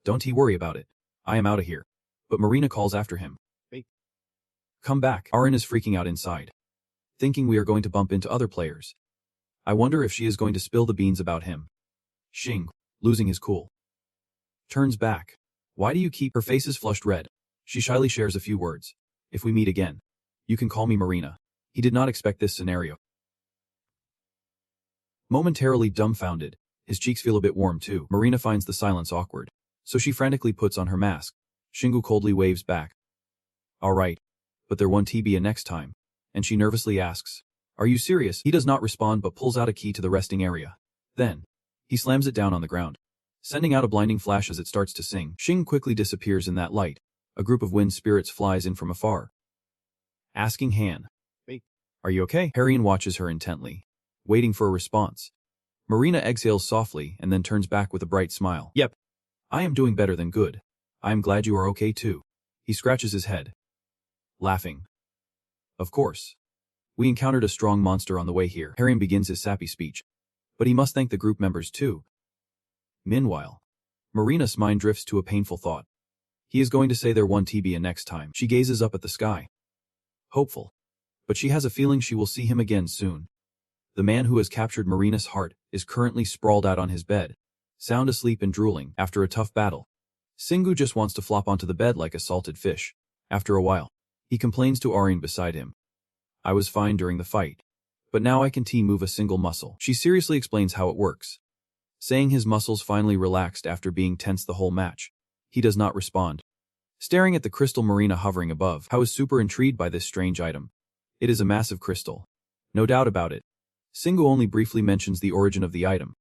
Don't worry about it. I am out of here. But Marina calls after him. Hey. Come back. Arin is freaking out inside, thinking we are going to bump into other players. I wonder if she is going to spill the beans about him. Xing, losing his cool, turns back. Why do you keep... Her face is flushed red. She shyly shares a few words. If we meet again, you can call me Marina. He did not expect this scenario. Momentarily dumbfounded, his cheeks feel a bit warm too. Marina finds the silence awkward, so she frantically puts on her mask. Xingwu coldly waves back. Alright, but there won't be a next time. And she nervously asks, are you serious? He does not respond but pulls out a key to the resting area. Then, he slams it down on the ground, sending out a blinding flash as it starts to sing. Xing quickly disappears in that light. A group of wind spirits flies in from afar, asking Han, hey, are you okay? Harrian watches her intently, waiting for a response. Marina exhales softly and then turns back with a bright smile. Yep, I am doing better than good. I am glad you are okay too. He scratches his head, laughing. Of course. We encountered a strong monster on the way here. Harrian begins his sappy speech, but he must thank the group members too. Meanwhile, Marina's mind drifts to a painful thought. He is going to say there won't be a next time. She gazes up at the sky, hopeful, but she has a feeling she will see him again soon. The man who has captured Marina's heart is currently sprawled out on his bed, sound asleep and drooling after a tough battle. Xingwu just wants to flop onto the bed like a salted fish. After a while, he complains to Arin beside him. I was fine during the fight, but now I can't move a single muscle. She seriously explains how it works, saying his muscles finally relaxed after being tense the whole match. He does not respond, staring at the crystal Marina hovering above. How is super intrigued by this strange item. It is a massive crystal. No doubt about it. Xingwu only briefly mentions the origin of the item.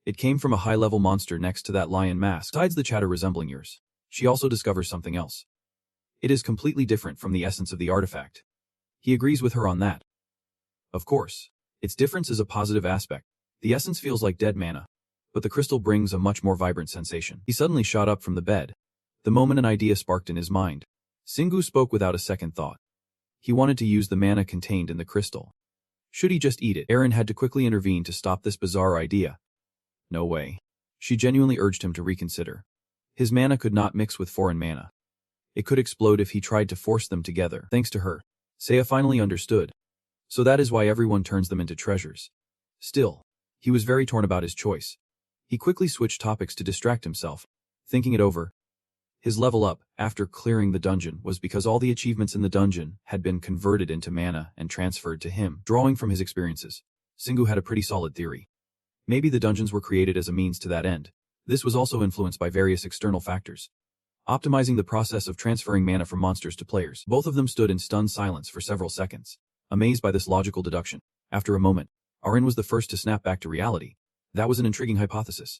It came from a high-level monster next to that lion mask. Besides the chatter resembling yours, she also discovers something else. It is completely different from the essence of the artifact. He agrees with her on that. Of course, its difference is a positive aspect. The essence feels like dead mana, but the crystal brings a much more vibrant sensation. He suddenly shot up from the bed, the moment an idea sparked in his mind. Xingwu spoke without a second thought. He wanted to use the mana contained in the crystal. Should he just eat it? Arin had to quickly intervene to stop this bizarre idea. No way. She genuinely urged him to reconsider. His mana could not mix with foreign mana. It could explode if he tried to force them together. Thanks to her, Seiya finally understood. So that is why everyone turns them into treasures. Still, he was very torn about his choice. He quickly switched topics to distract himself, thinking it over. His level up, after clearing the dungeon, was because all the achievements in the dungeon had been converted into mana and transferred to him. Drawing from his experiences, Xingwu had a pretty solid theory. Maybe the dungeons were created as a means to that end. This was also influenced by various external factors, optimizing the process of transferring mana from monsters to players. Both of them stood in stunned silence for several seconds, amazed by this logical deduction. After a moment, Arin was the first to snap back to reality. That was an intriguing hypothesis.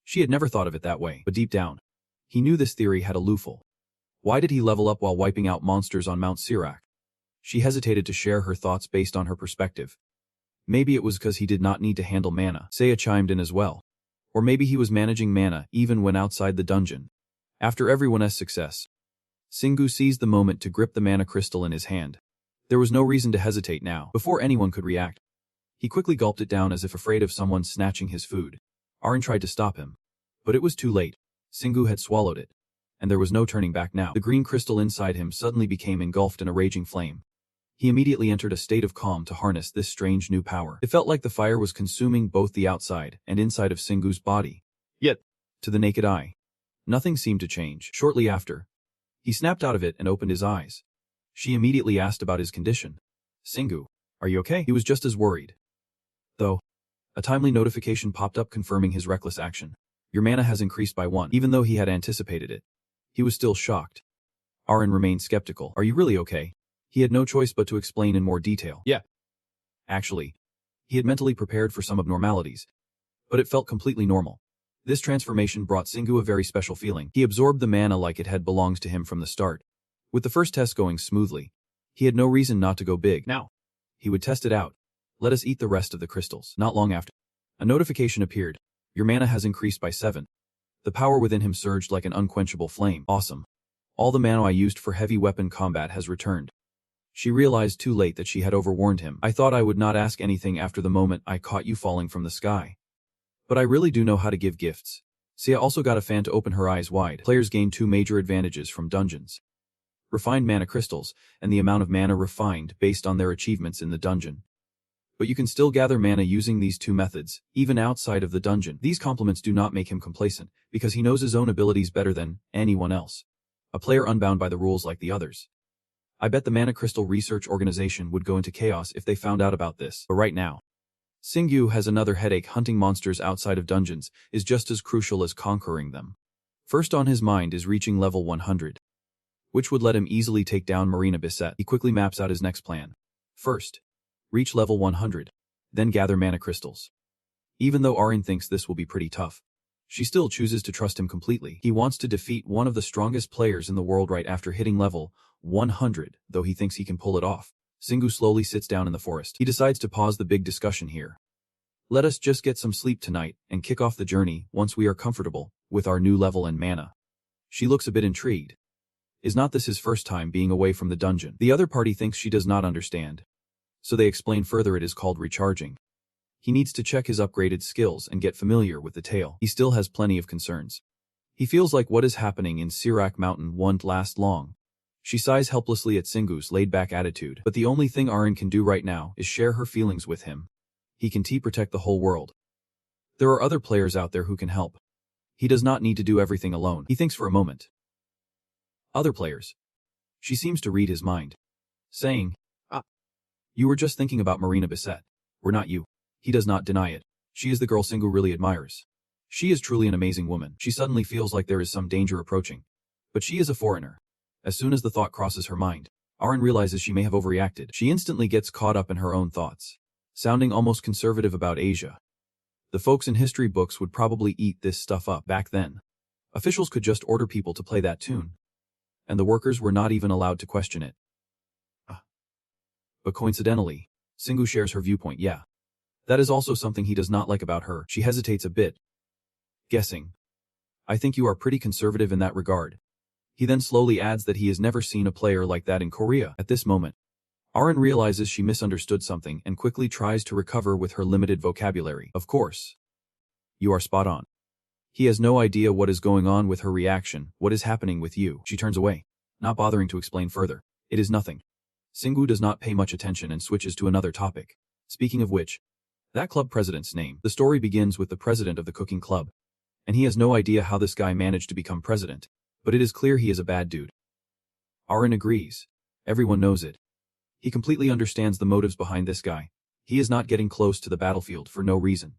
She had never thought of it that way, but deep down, he knew this theory had a loophole. Why did he level up while wiping out monsters on Mount Sirac? She hesitated to share her thoughts based on her perspective. Maybe it was because he did not need to handle mana. Seiya chimed in as well. Or maybe he was managing mana even when outside the dungeon. After everyone's success, Singu seized the moment to grip the mana crystal in his hand. There was no reason to hesitate now. Before anyone could react, he quickly gulped it down as if afraid of someone snatching his food. Arin tried to stop him, but it was too late. Singu had swallowed it, and there was no turning back now. The green crystal inside him suddenly became engulfed in a raging flame. He immediately entered a state of calm to harness this strange new power. It felt like the fire was consuming both the outside and inside of Singu's body. Yet, to the naked eye, nothing seemed to change. Shortly after, he snapped out of it and opened his eyes. She immediately asked about his condition. Singu, are you okay? He was just as worried, though. A timely notification popped up confirming his reckless action. Your mana has increased by 1. Even though he had anticipated it, he was still shocked. Arin remained skeptical. Are you really okay? He had no choice but to explain in more detail. Yeah. Actually, he had mentally prepared for some abnormalities, but it felt completely normal. This transformation brought Singu a very special feeling. He absorbed the mana like it had belonged to him from the start. With the first test going smoothly, he had no reason not to go big. Now, he would test it out. Let us eat the rest of the crystals. Not long after, a notification appeared. Your mana has increased by 7. The power within him surged like an unquenchable flame. Awesome. All the mana I used for heavy weapon combat has returned. She realized too late that she had overwarned him. I thought I would not ask anything after the moment I caught you falling from the sky. But I really do know how to give gifts. Seiya also got a fan to open her eyes wide. Players gain 2 major advantages from dungeons: refined mana crystals, and the amount of mana refined based on their achievements in the dungeon. But you can still gather mana using these 2 methods, even outside of the dungeon. These compliments do not make him complacent, because he knows his own abilities better than anyone else. A player unbound by the rules like the others. I bet the Mana Crystal Research Organization would go into chaos if they found out about this. But right now, Singu has another headache. Hunting monsters outside of dungeons is just as crucial as conquering them. First on his mind is reaching level 100, which would let him easily take down Marina Bisset. He quickly maps out his next plan. First, reach level 100, then gather mana crystals. Even though Arin thinks this will be pretty tough, she still chooses to trust him completely. He wants to defeat one of the strongest players in the world right after hitting level 100, though he thinks he can pull it off. Singu slowly sits down in the forest. He decides to pause the big discussion here. Let us just get some sleep tonight and kick off the journey once we are comfortable with our new level and mana. She looks a bit intrigued. Is not this his first time being away from the dungeon? The other party thinks she does not understand, so they explain further it is called recharging. He needs to check his upgraded skills and get familiar with the tale. He still has plenty of concerns. He feels like what is happening in Sirac Mountain won't last long. She sighs helplessly at Singu's laid-back attitude, but the only thing Arin can do right now is share her feelings with him. He can protect the whole world. There are other players out there who can help. He does not need to do everything alone. He thinks for a moment. Other players. She seems to read his mind, saying, you were just thinking about Marina Bisset, were not you? He does not deny it. She is the girl Singu really admires. She is truly an amazing woman. She suddenly feels like there is some danger approaching. But she is a foreigner. As soon as the thought crosses her mind, Arin realizes she may have overreacted. She instantly gets caught up in her own thoughts, sounding almost conservative about Asia. The folks in history books would probably eat this stuff up back then. Officials could just order people to play that tune, and the workers were not even allowed to question it. But coincidentally, Singu shares her viewpoint. Yeah. That is also something he does not like about her. She hesitates a bit, guessing. I think you are pretty conservative in that regard. He then slowly adds that he has never seen a player like that in Korea. At this moment, Arin realizes she misunderstood something and quickly tries to recover with her limited vocabulary. Of course. You are spot on. He has no idea what is going on with her reaction. What is happening with you? She turns away, not bothering to explain further. It is nothing. Singu does not pay much attention and switches to another topic. Speaking of which, that club president's name. The story begins with the president of the cooking club, and he has no idea how this guy managed to become president, but it is clear he is a bad dude. Arin agrees. Everyone knows it. He completely understands the motives behind this guy. He is not getting close to the battlefield for no reason.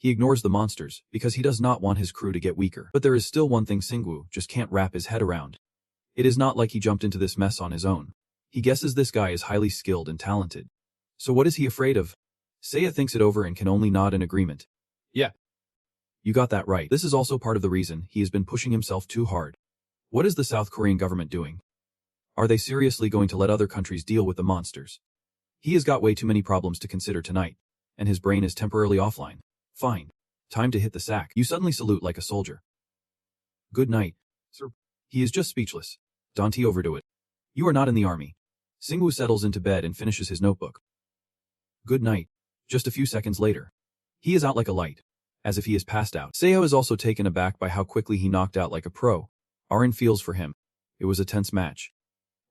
He ignores the monsters because he does not want his crew to get weaker. But there is still one thing Singwoo just can't wrap his head around. It is not like he jumped into this mess on his own. He guesses this guy is highly skilled and talented. So what is he afraid of? Seiya thinks it over and can only nod in agreement. Yeah. You got that right. This is also part of the reason he has been pushing himself too hard. What is the South Korean government doing? Are they seriously going to let other countries deal with the monsters? He has got way too many problems to consider tonight, and his brain is temporarily offline. Fine. Time to hit the sack. You suddenly salute like a soldier. Good night, sir. He is just speechless. Don't overdo it. You are not in the army. Singwoo settles into bed and finishes his notebook. Good night. Just a few seconds later. He is out like a light, as if he is passed out. Seo is also taken aback by how quickly he knocked out like a pro. Arin feels for him. It was a tense match.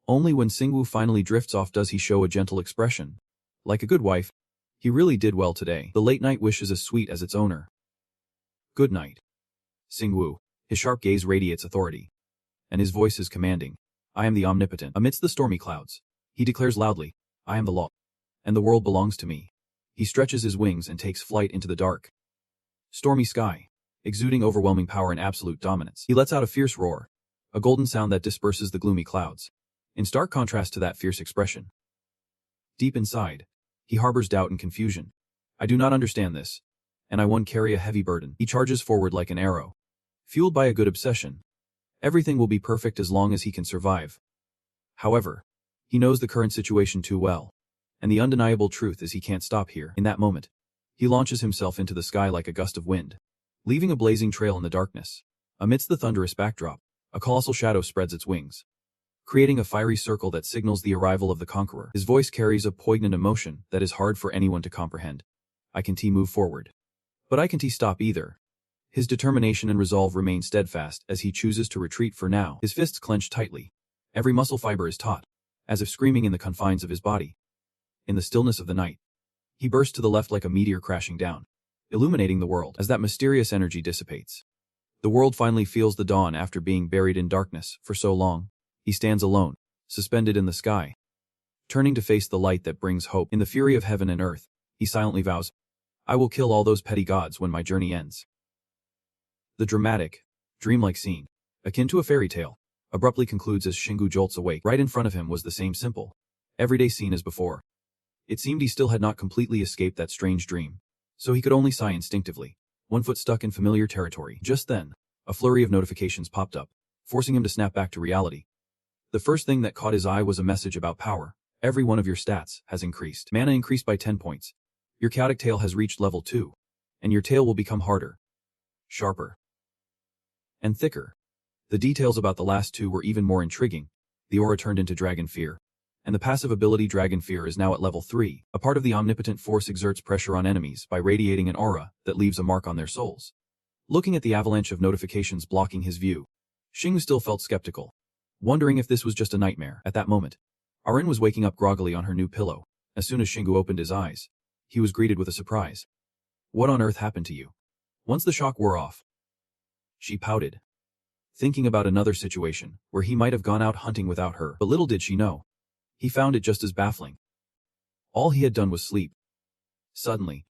Only when Singwoo finally drifts off does he show a gentle expression. Like a good wife, he really did well today. The late night wish is as sweet as its owner. Good night. Singwoo. His sharp gaze radiates authority. And his voice is commanding. I am the omnipotent. Amidst the stormy clouds, he declares loudly, I am the law. And the world belongs to me. He stretches his wings and takes flight into the dark. Stormy sky, exuding overwhelming power and absolute dominance. He lets out a fierce roar, a golden sound that disperses the gloomy clouds, in stark contrast to that fierce expression. Deep inside, he harbors doubt and confusion. I do not understand this, and I won't carry a heavy burden. He charges forward like an arrow, fueled by a good obsession. Everything will be perfect as long as he can survive. However, he knows the current situation too well, and the undeniable truth is he can't stop here. In that moment, he launches himself into the sky like a gust of wind, leaving a blazing trail in the darkness. Amidst the thunderous backdrop, a colossal shadow spreads its wings, creating a fiery circle that signals the arrival of the conqueror. His voice carries a poignant emotion that is hard for anyone to comprehend. I can't move forward. But I can't stop either. His determination and resolve remain steadfast as he chooses to retreat for now. His fists clench tightly. Every muscle fiber is taut, as if screaming in the confines of his body. In the stillness of the night, he bursts to the left like a meteor crashing down, illuminating the world. As that mysterious energy dissipates, the world finally feels the dawn after being buried in darkness for so long. He stands alone, suspended in the sky, turning to face the light that brings hope. In the fury of heaven and earth, he silently vows, I will kill all those petty gods when my journey ends. The dramatic, dreamlike scene, akin to a fairy tale, abruptly concludes as Shingu jolts awake. Right in front of him was the same simple, everyday scene as before. It seemed he still had not completely escaped that strange dream, so he could only sigh instinctively, one foot stuck in familiar territory. Just then, a flurry of notifications popped up, forcing him to snap back to reality. The first thing that caught his eye was a message about power. Every one of your stats has increased. Mana increased by 10 points. Your chaotic tail has reached level 2, and your tail will become harder, sharper, and thicker. The details about the last two were even more intriguing. The aura turned into Dragon Fear, and the passive ability Dragon Fear is now at level 3. A part of the omnipotent force exerts pressure on enemies by radiating an aura that leaves a mark on their souls. Looking at the avalanche of notifications blocking his view, Shingu still felt skeptical, wondering if this was just a nightmare. At that moment, Arin was waking up groggily on her new pillow. As soon as Shingu opened his eyes, he was greeted with a surprise. What on earth happened to you? Once the shock wore off, she pouted, thinking about another situation where he might have gone out hunting without her. But little did she know, he found it just as baffling. All he had done was sleep. Suddenly,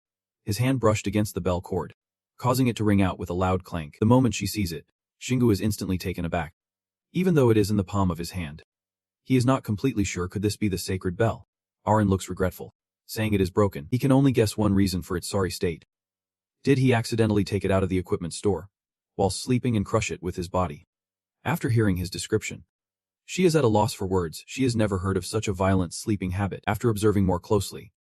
his hand brushed against the bell cord, causing it to ring out with a loud clank. The moment she sees it, Shingu is instantly taken aback. Even though it is in the palm of his hand, he is not completely sure could this be the sacred bell. Arin looks regretful, saying it is broken. He can only guess one reason for its sorry state. Did he accidentally take it out of the equipment store while sleeping and crush it with his body? After hearing his description, she is at a loss for words. She has never heard of such a violent sleeping habit. After observing more closely,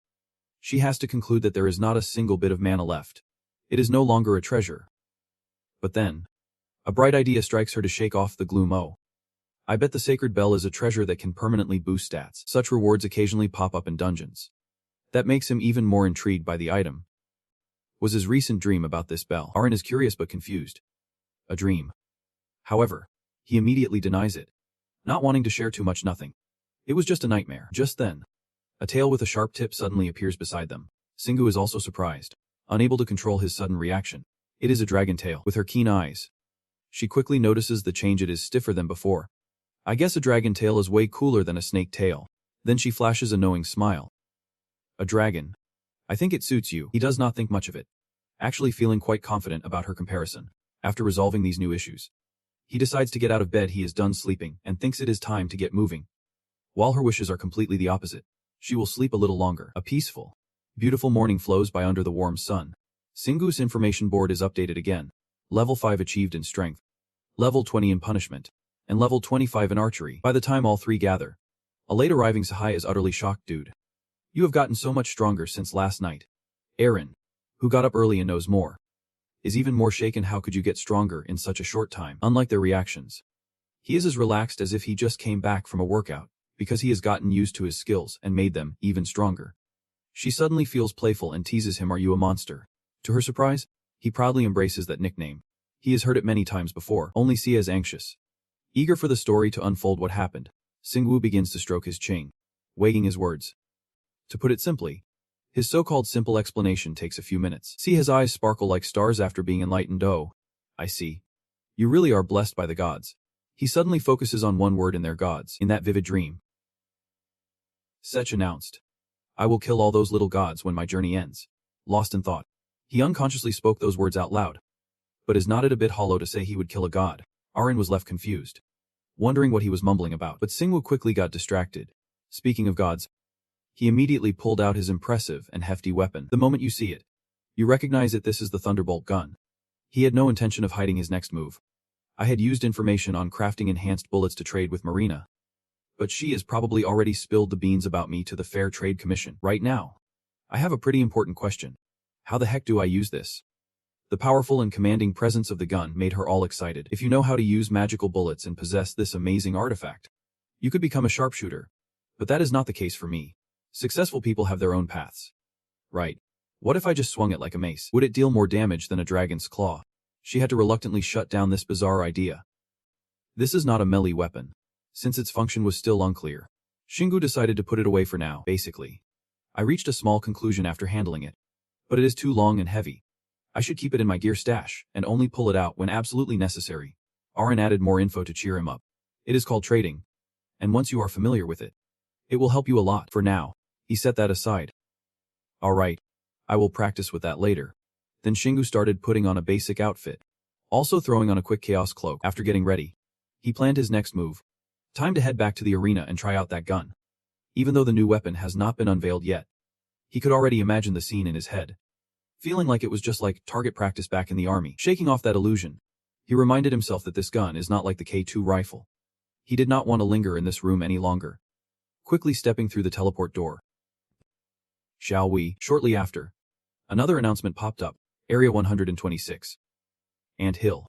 she has to conclude that there is not a single bit of mana left. It is no longer a treasure. But then, a bright idea strikes her to shake off the gloom. Oh, I bet the sacred bell is a treasure that can permanently boost stats. Such rewards occasionally pop up in dungeons. That makes him even more intrigued by the item. Was his recent dream about this bell? Arin is curious but confused. A dream. However, he immediately denies it, not wanting to share too much. Nothing. It was just a nightmare. Just then, a tail with a sharp tip suddenly appears beside them. Singgu is also surprised, unable to control his sudden reaction. It is a dragon tail. With her keen eyes, she quickly notices the change. It is stiffer than before. I guess a dragon tail is way cooler than a snake tail. Then she flashes a knowing smile. A dragon. I think it suits you. He does not think much of it, actually feeling quite confident about her comparison. After resolving these new issues, he decides to get out of bed. He is done sleeping and thinks it is time to get moving. While her wishes are completely the opposite. She will sleep a little longer. A peaceful, beautiful morning flows by under the warm sun. Singu's information board is updated again. Level 5 achieved in strength, level 20 in punishment, and level 25 in archery. By the time all three gather, a late arriving Sahai is utterly shocked. Dude, you have gotten so much stronger since last night. Aaron, who got up early and knows more, is even more shaken. How could you get stronger in such a short time? Unlike their reactions, he is as relaxed as if he just came back from a workout, because he has gotten used to his skills and made them even stronger. She suddenly feels playful and teases him, "Are you a monster?" To her surprise, he proudly embraces that nickname. He has heard it many times before, only see as anxious. Eager for the story to unfold what happened, Singwoo begins to stroke his chin, weighing his words. To put it simply, his so-called simple explanation takes a few minutes. See, his eyes sparkle like stars after being enlightened. "Oh, I see. You really are blessed by the gods." He suddenly focuses on one word in their gods, in that vivid dream. Sech announced, "I will kill all those little gods when my journey ends." Lost in thought, he unconsciously spoke those words out loud. But is not it a bit hollow to say he would kill a god? Aaron was left confused, wondering what he was mumbling about. But Singwoo quickly got distracted. Speaking of gods, he immediately pulled out his impressive and hefty weapon. The moment you see it, you recognize it. This is the Thunderbolt gun. He had no intention of hiding his next move. I had used information on crafting enhanced bullets to trade with Marina, but she has probably already spilled the beans about me to the Fair Trade Commission. Right now, I have a pretty important question. How the heck do I use this? The powerful and commanding presence of the gun made her all excited. If you know how to use magical bullets and possess this amazing artifact, you could become a sharpshooter. But that is not the case for me. Successful people have their own paths. Right. What if I just swung it like a mace? Would it deal more damage than a dragon's claw? She had to reluctantly shut down this bizarre idea. This is not a melee weapon. Since its function was still unclear, Shingu decided to put it away for now. Basically, I reached a small conclusion after handling it. But it is too long and heavy. I should keep it in my gear stash and only pull it out when absolutely necessary. Aaron added more info to cheer him up. It is called trading, and once you are familiar with it, it will help you a lot. For now, he set that aside. Alright, I will practice with that later. Then Shingu started putting on a basic outfit, also throwing on a quick chaos cloak. After getting ready, he planned his next move. Time to head back to the arena and try out that gun. Even though the new weapon has not been unveiled yet, he could already imagine the scene in his head, feeling like it was just like target practice back in the army. Shaking off that illusion, he reminded himself that this gun is not like the K2 rifle. He did not want to linger in this room any longer. Quickly stepping through the teleport door. Shall we? Shortly after, another announcement popped up. Area 126. Ant Hill.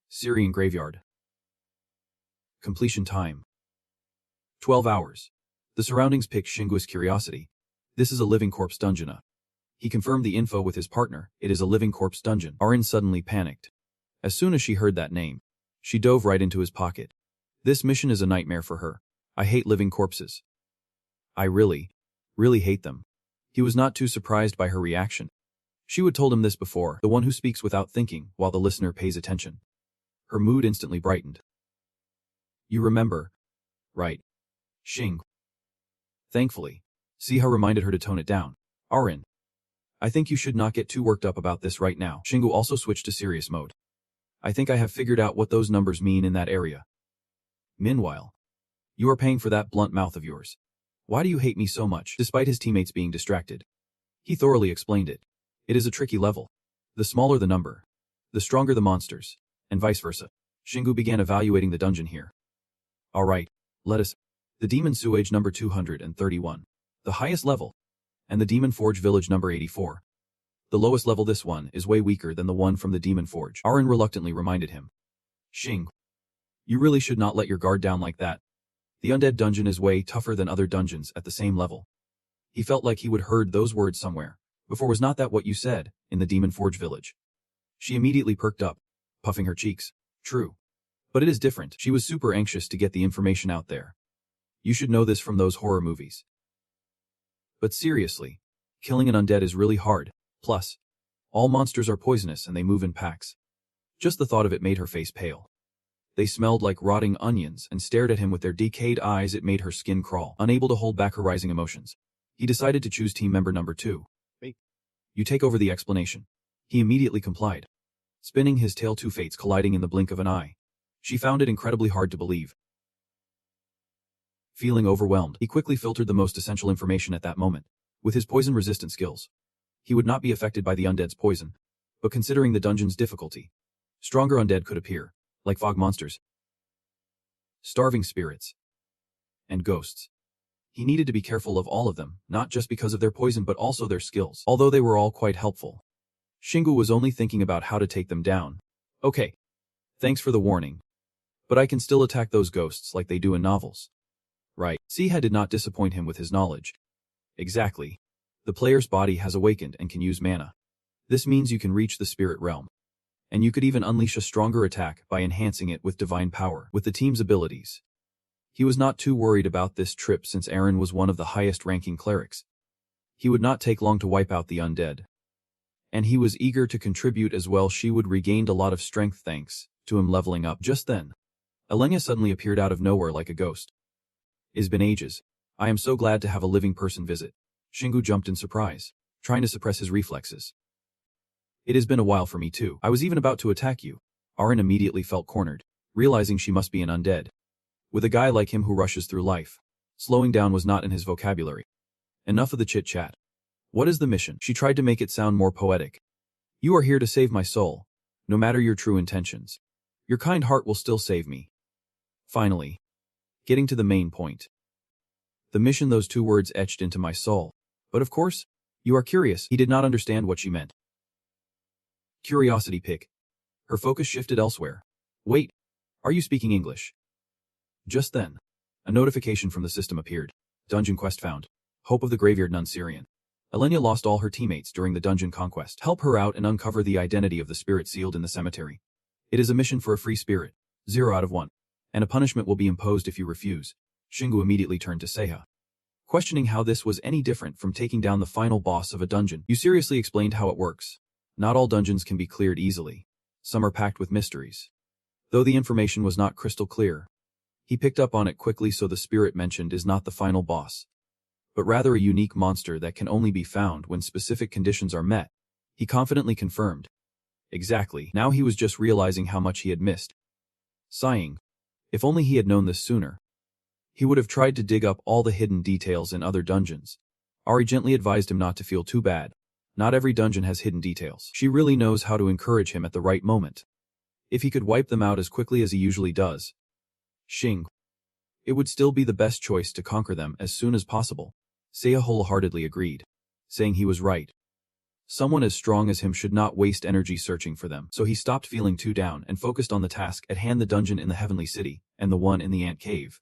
Syrian Graveyard. Completion time: 12 hours. The surroundings piqued Shingu's curiosity. This is a living corpse dungeon. He confirmed the info with his partner. It is a living corpse dungeon. Arin suddenly panicked. As soon as she heard that name, she dove right into his pocket. This mission is a nightmare for her. I hate living corpses. I really hate them. He was not too surprised by her reaction. She would told him this before, the one who speaks without thinking while the listener pays attention. Her mood instantly brightened. You remember, right? Xing. Thankfully, Siha reminded her to tone it down. Arin, I think you should not get too worked up about this right now. Shingu also switched to serious mode. I think I have figured out what those numbers mean in that area. Meanwhile, you are paying for that blunt mouth of yours. Why do you hate me so much? Despite his teammates being distracted, he thoroughly explained it. It is a tricky level. The smaller the number, the stronger the monsters, and vice versa. Shingu began evaluating the dungeon here. Alright, let us. The Demon Sewage number 231. The highest level. And the Demon Forge Village number 84. The lowest level. This one is way weaker than the one from the Demon Forge. Arin reluctantly reminded him. Xing, you really should not let your guard down like that. The undead dungeon is way tougher than other dungeons at the same level. He felt like he would heard those words somewhere. Before. Was not that what you said, in the Demon Forge Village? She immediately perked up, puffing her cheeks. True. But it is different. She was super anxious to get the information out there. You should know this from those horror movies. But seriously, killing an undead is really hard. Plus, all monsters are poisonous and they move in packs. Just the thought of it made her face pale. They smelled like rotting onions and stared at him with their decayed eyes. It made her skin crawl. Unable to hold back her rising emotions, he decided to choose team member number 2. You take over the explanation. He immediately complied, spinning his tail, two fates colliding in the blink of an eye. She found it incredibly hard to believe. Feeling overwhelmed, he quickly filtered the most essential information at that moment. With his poison-resistant skills, he would not be affected by the undead's poison, but considering the dungeon's difficulty, stronger undead could appear, like fog monsters, starving spirits, and ghosts. He needed to be careful of all of them, not just because of their poison but also their skills, although they were all quite helpful. Shingu was only thinking about how to take them down. Okay. Thanks for the warning. But I can still attack those ghosts like they do in novels. Right. Siha did not disappoint him with his knowledge. Exactly. The player's body has awakened and can use mana. This means you can reach the spirit realm. And you could even unleash a stronger attack by enhancing it with divine power, with the team's abilities. He was not too worried about this trip since Aaron was one of the highest-ranking clerics. He would not take long to wipe out the undead. And he was eager to contribute as well. She would regained a lot of strength thanks to him leveling up. Just then, Elenia suddenly appeared out of nowhere like a ghost. It's been ages. I am so glad to have a living person visit. Shingu jumped in surprise, trying to suppress his reflexes. It has been a while for me too. I was even about to attack you. Aaron immediately felt cornered, realizing she must be an undead. With a guy like him who rushes through life, slowing down was not in his vocabulary. Enough of the chit-chat. What is the mission? She tried to make it sound more poetic. You are here to save my soul, no matter your true intentions. Your kind heart will still save me. Finally, getting to the main point. The mission, those two words etched into my soul. But of course, you are curious. He did not understand what she meant. Curiosity pick. Her focus shifted elsewhere. Wait, are you speaking English? Just then, a notification from the system appeared. Dungeon quest found. Hope of the Graveyard Nun Syrian. Elenia lost all her teammates during the dungeon conquest. Help her out and uncover the identity of the spirit sealed in the cemetery. It is a mission for a free spirit. 0 out of 1. And a punishment will be imposed if you refuse. Shingu immediately turned to Seiha, questioning how this was any different from taking down the final boss of a dungeon. You seriously explained how it works. Not all dungeons can be cleared easily. Some are packed with mysteries. Though the information was not crystal clear, he picked up on it quickly. So the spirit mentioned is not the final boss, but rather a unique monster that can only be found when specific conditions are met. He confidently confirmed. Exactly. Now he was just realizing how much he had missed. Sighing. If only he had known this sooner. He would have tried to dig up all the hidden details in other dungeons. Ari gently advised him not to feel too bad. Not every dungeon has hidden details. She really knows how to encourage him at the right moment. If he could wipe them out as quickly as he usually does, it would still be the best choice to conquer them as soon as possible. Seiya wholeheartedly agreed, saying he was right. Someone as strong as him should not waste energy searching for them. So he stopped feeling too down and focused on the task at hand, the dungeon in the Heavenly City and the one in the Ant Cave.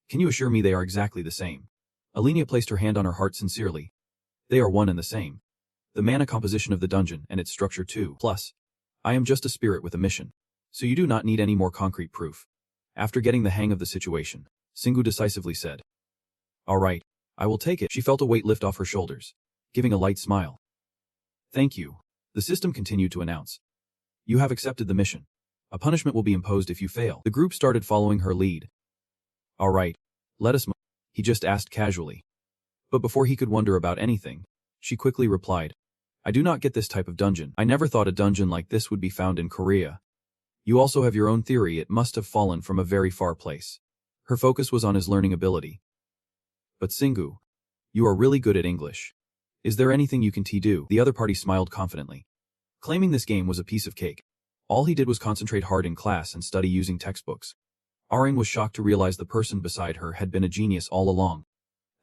Can you assure me they are exactly the same? Elenia placed her hand on her heart sincerely. They are one and the same. The mana composition of the dungeon and its structure too. Plus, I am just a spirit with a mission. So you do not need any more concrete proof. After getting the hang of the situation, Shingu decisively said, All right, I will take it. She felt a weight lift off her shoulders, giving a light smile. Thank you. The system continued to announce. You have accepted the mission. A punishment will be imposed if you fail. The group started following her lead. All right, let us move. He just asked casually. But before he could wonder about anything, she quickly replied, I do not get this type of dungeon. I never thought a dungeon like this would be found in Korea. You also have your own theory. It must have fallen from a very far place. Her focus was on his learning ability. But Shingu, you are really good at English. Is there anything you can do? The other party smiled confidently, claiming this game was a piece of cake. All he did was concentrate hard in class and study using textbooks. Arin was shocked to realize the person beside her had been a genius all along.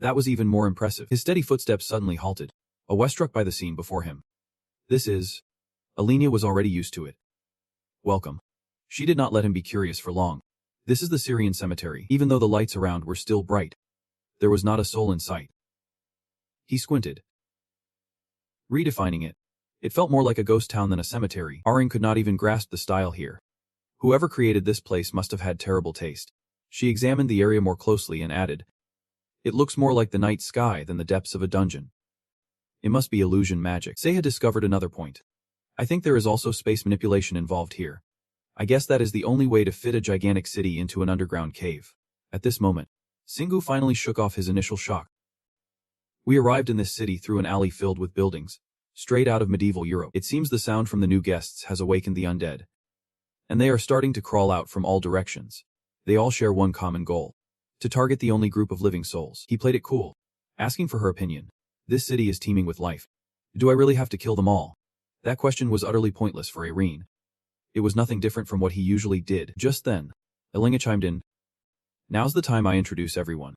That was even more impressive. His steady footsteps suddenly halted, awestruck by the scene before him. This is... Elenia was already used to it. Welcome. She did not let him be curious for long. This is the Syrian cemetery. Even though the lights around were still bright, there was not a soul in sight. He squinted, redefining it. It felt more like a ghost town than a cemetery. Arin could not even grasp the style here. Whoever created this place must have had terrible taste. She examined the area more closely and added, It looks more like the night sky than the depths of a dungeon. It must be illusion magic. Seiha discovered another point. I think there is also space manipulation involved here. I guess that is the only way to fit a gigantic city into an underground cave. At this moment, Shingu finally shook off his initial shock. We arrived in this city through an alley filled with buildings, straight out of medieval Europe. It seems the sound from the new guests has awakened the undead, and they are starting to crawl out from all directions. They all share one common goal: to target the only group of living souls. He played it cool, asking for her opinion. This city is teeming with life. Do I really have to kill them all? That question was utterly pointless for Irene. It was nothing different from what he usually did. Just then, Elinga chimed in. Now's the time I introduce everyone.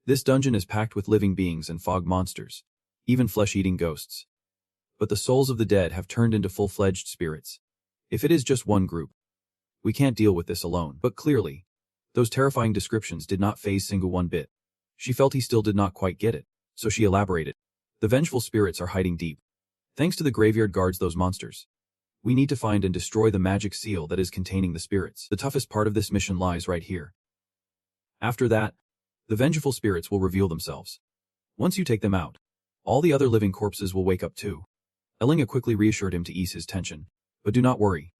This dungeon is packed with living beings and fog monsters, even flesh-eating ghosts. But the souls of the dead have turned into full-fledged spirits. If it is just one group, we can't deal with this alone. But clearly, those terrifying descriptions did not faze Singu one bit. She felt he still did not quite get it, so she elaborated. The vengeful spirits are hiding deep. Thanks to the graveyard guards, those monsters. We need to find and destroy the magic seal that is containing the spirits. The toughest part of this mission lies right here. After that, the vengeful spirits will reveal themselves. Once you take them out, all the other living corpses will wake up too. Elinga quickly reassured him to ease his tension. But do not worry.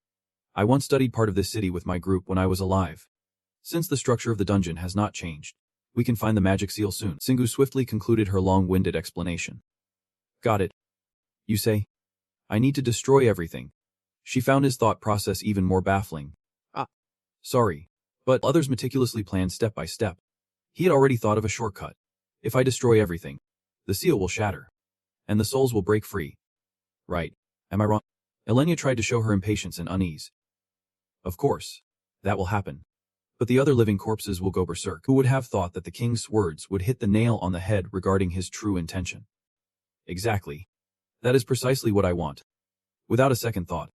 I once studied part of this city with my group when I was alive. Since the structure of the dungeon has not changed, we can find the magic seal soon. Singu swiftly concluded her long-winded explanation. Got it. You say? I need to destroy everything. She found his thought process even more baffling. Sorry, but others meticulously planned step by step. He had already thought of a shortcut. If I destroy everything, the seal will shatter, and the souls will break free. Right, am I wrong? Elenia tried to show her impatience and unease. Of course, that will happen. But the other living corpses will go berserk. Who would have thought that the king's words would hit the nail on the head regarding his true intention? Exactly. That is precisely what I want. Without a second thought,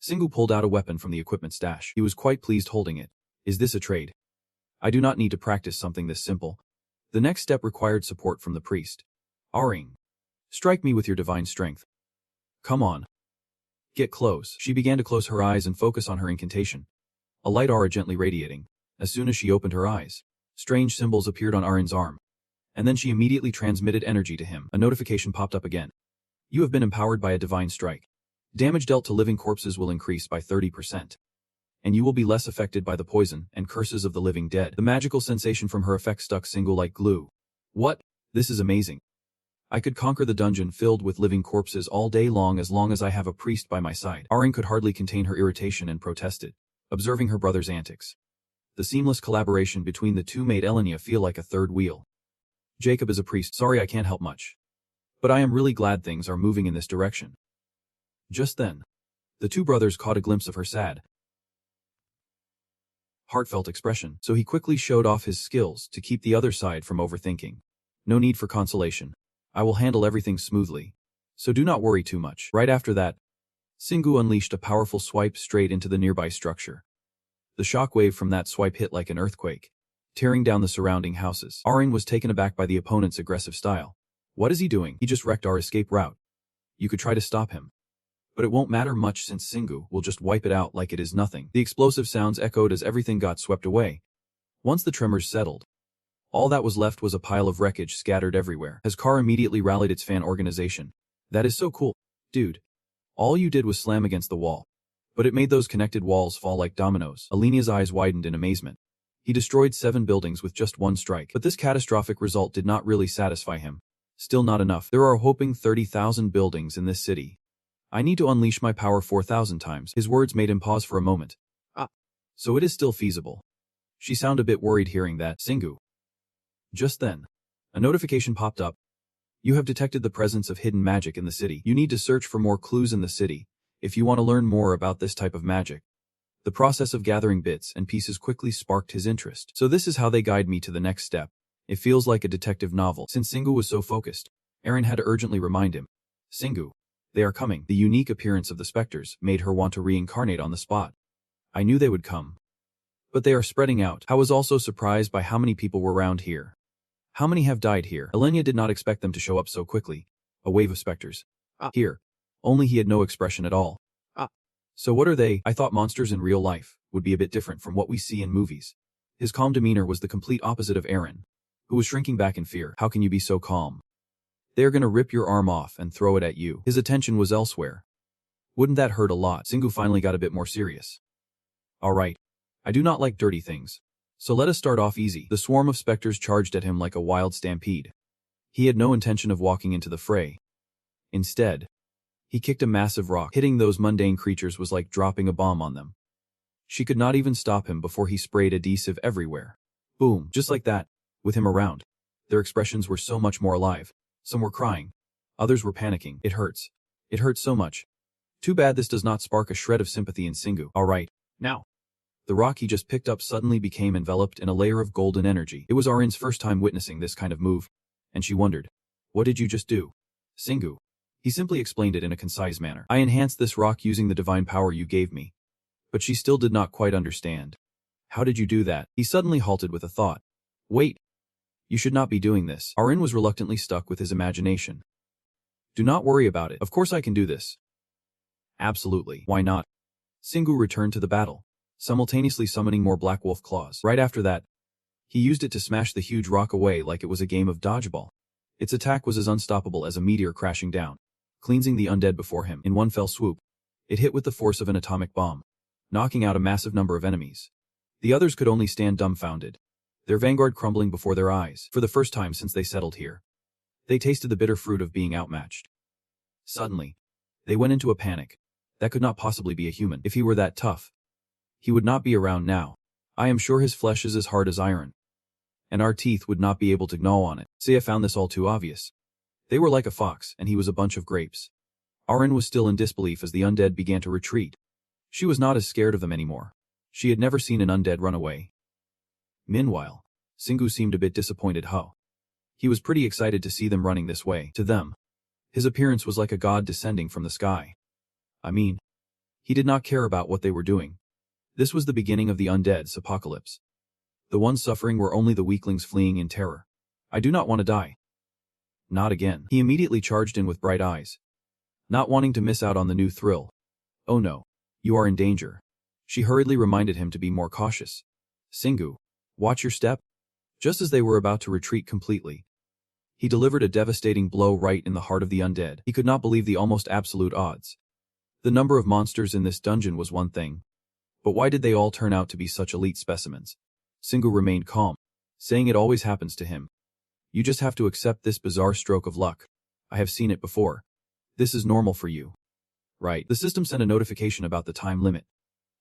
Singu pulled out a weapon from the equipment stash. He was quite pleased holding it. Is this a trade? I do not need to practice something this simple. The next step required support from the priest. Aring, strike me with your divine strength. Come on. Get close. She began to close her eyes and focus on her incantation. A light aura gently radiating. As soon as she opened her eyes, strange symbols appeared on Arin's arm. And then she immediately transmitted energy to him. A notification popped up again. You have been empowered by a divine strike. Damage dealt to living corpses will increase by 30%. And you will be less affected by the poison and curses of the living dead. The magical sensation from her effect stuck Singu like glue. What? This is amazing. I could conquer the dungeon filled with living corpses all day long as I have a priest by my side. Aring could hardly contain her irritation and protested, observing her brother's antics. The seamless collaboration between the two made Elenia feel like a third wheel. Jacob is a priest. Sorry, I can't help much. But I am really glad things are moving in this direction. Just then, the two brothers caught a glimpse of her sad, heartfelt expression, so he quickly showed off his skills to keep the other side from overthinking. No need for consolation. I will handle everything smoothly, so do not worry too much. Right after that, Singu unleashed a powerful swipe straight into the nearby structure. The shockwave from that swipe hit like an earthquake, tearing down the surrounding houses. Aring was taken aback by the opponent's aggressive style. What is he doing? He just wrecked our escape route. You could try to stop him, but it won't matter much since Singu will just wipe it out like it is nothing. The explosive sounds echoed as everything got swept away. Once the tremors settled, all that was left was a pile of wreckage scattered everywhere. Haskar immediately rallied its fan organization. That is so cool. Dude. All you did was slam against the wall. But it made those connected walls fall like dominoes. Alenia's eyes widened in amazement. He destroyed 7 buildings with just one strike. But this catastrophic result did not really satisfy him. Still not enough. There are a whopping 30,000 buildings in this city. I need to unleash my power 4,000 times. His words made him pause for a moment. So it is still feasible. She sounded a bit worried hearing that. Singu. Just then, a notification popped up. You have detected the presence of hidden magic in the city. You need to search for more clues in the city if you want to learn more about this type of magic. The process of gathering bits and pieces quickly sparked his interest. So this is how they guide me to the next step. It feels like a detective novel. Since Singu was so focused, Aaron had to urgently remind him. Singu, they are coming. The unique appearance of the specters made her want to reincarnate on the spot. I knew they would come. But they are spreading out. I was also surprised by how many people were around here. How many have died here? Elenia did not expect them to show up so quickly. A wave of specters. Here. Only he had no expression at all. So what are they? I thought monsters in real life would be a bit different from what we see in movies. His calm demeanor was the complete opposite of Aaron, who was shrinking back in fear. How can you be so calm? They're gonna rip your arm off and throw it at you. His attention was elsewhere. Wouldn't that hurt a lot? Singu finally got a bit more serious. Alright. I do not like dirty things. So let us start off easy. The swarm of specters charged at him like a wild stampede. He had no intention of walking into the fray. Instead, He kicked a massive rock. Hitting those mundane creatures was like dropping a bomb on them. She could not even stop him before he sprayed adhesive everywhere. Boom, just like that, with him around. Their expressions were so much more alive. Some were crying. Others were panicking. It hurts. It hurts so much. Too bad this does not spark a shred of sympathy in Singu. Alright, now. The rock he just picked up suddenly became enveloped in a layer of golden energy. It was Arin's first time witnessing this kind of move, and she wondered, what did you just do? Singu. He simply explained it in a concise manner. I enhanced this rock using the divine power you gave me. But she still did not quite understand. How did you do that? He suddenly halted with a thought. Wait. You should not be doing this. Arin was reluctantly stuck with his imagination. Do not worry about it. Of course I can do this. Absolutely. Why not? Singu returned to the battle, simultaneously summoning more black wolf claws. Right after that, he used it to smash the huge rock away like it was a game of dodgeball. Its attack was as unstoppable as a meteor crashing down, cleansing the undead before him in one fell swoop. It hit with the force of an atomic bomb, knocking out a massive number of enemies. The others could only stand dumbfounded, their vanguard crumbling before their eyes. For the first time since they settled here, they tasted the bitter fruit of being outmatched. Suddenly, they went into a panic. That could not possibly be a human. If he were that tough, he would not be around now. I am sure his flesh is as hard as iron, and our teeth would not be able to gnaw on it. Seiya found this all too obvious. They were like a fox, and he was a bunch of grapes. Arin was still in disbelief as the undead began to retreat. She was not as scared of them anymore. She had never seen an undead run away. Meanwhile, Singu seemed a bit disappointed. He was pretty excited to see them running this way. To them, his appearance was like a god descending from the sky. I mean, he did not care about what they were doing. This was the beginning of the undead's apocalypse. The ones suffering were only the weaklings fleeing in terror. I do not want to die. Not again. He immediately charged in with bright eyes, not wanting to miss out on the new thrill. Oh no, you are in danger. She hurriedly reminded him to be more cautious. Singu, watch your step. Just as they were about to retreat completely, he delivered a devastating blow right in the heart of the undead. He could not believe the almost absolute odds. The number of monsters in this dungeon was one thing, but why did they all turn out to be such elite specimens? Singu remained calm, saying it always happens to him. You just have to accept this bizarre stroke of luck. I have seen it before. This is normal for you. Right. The system sent a notification about the time limit.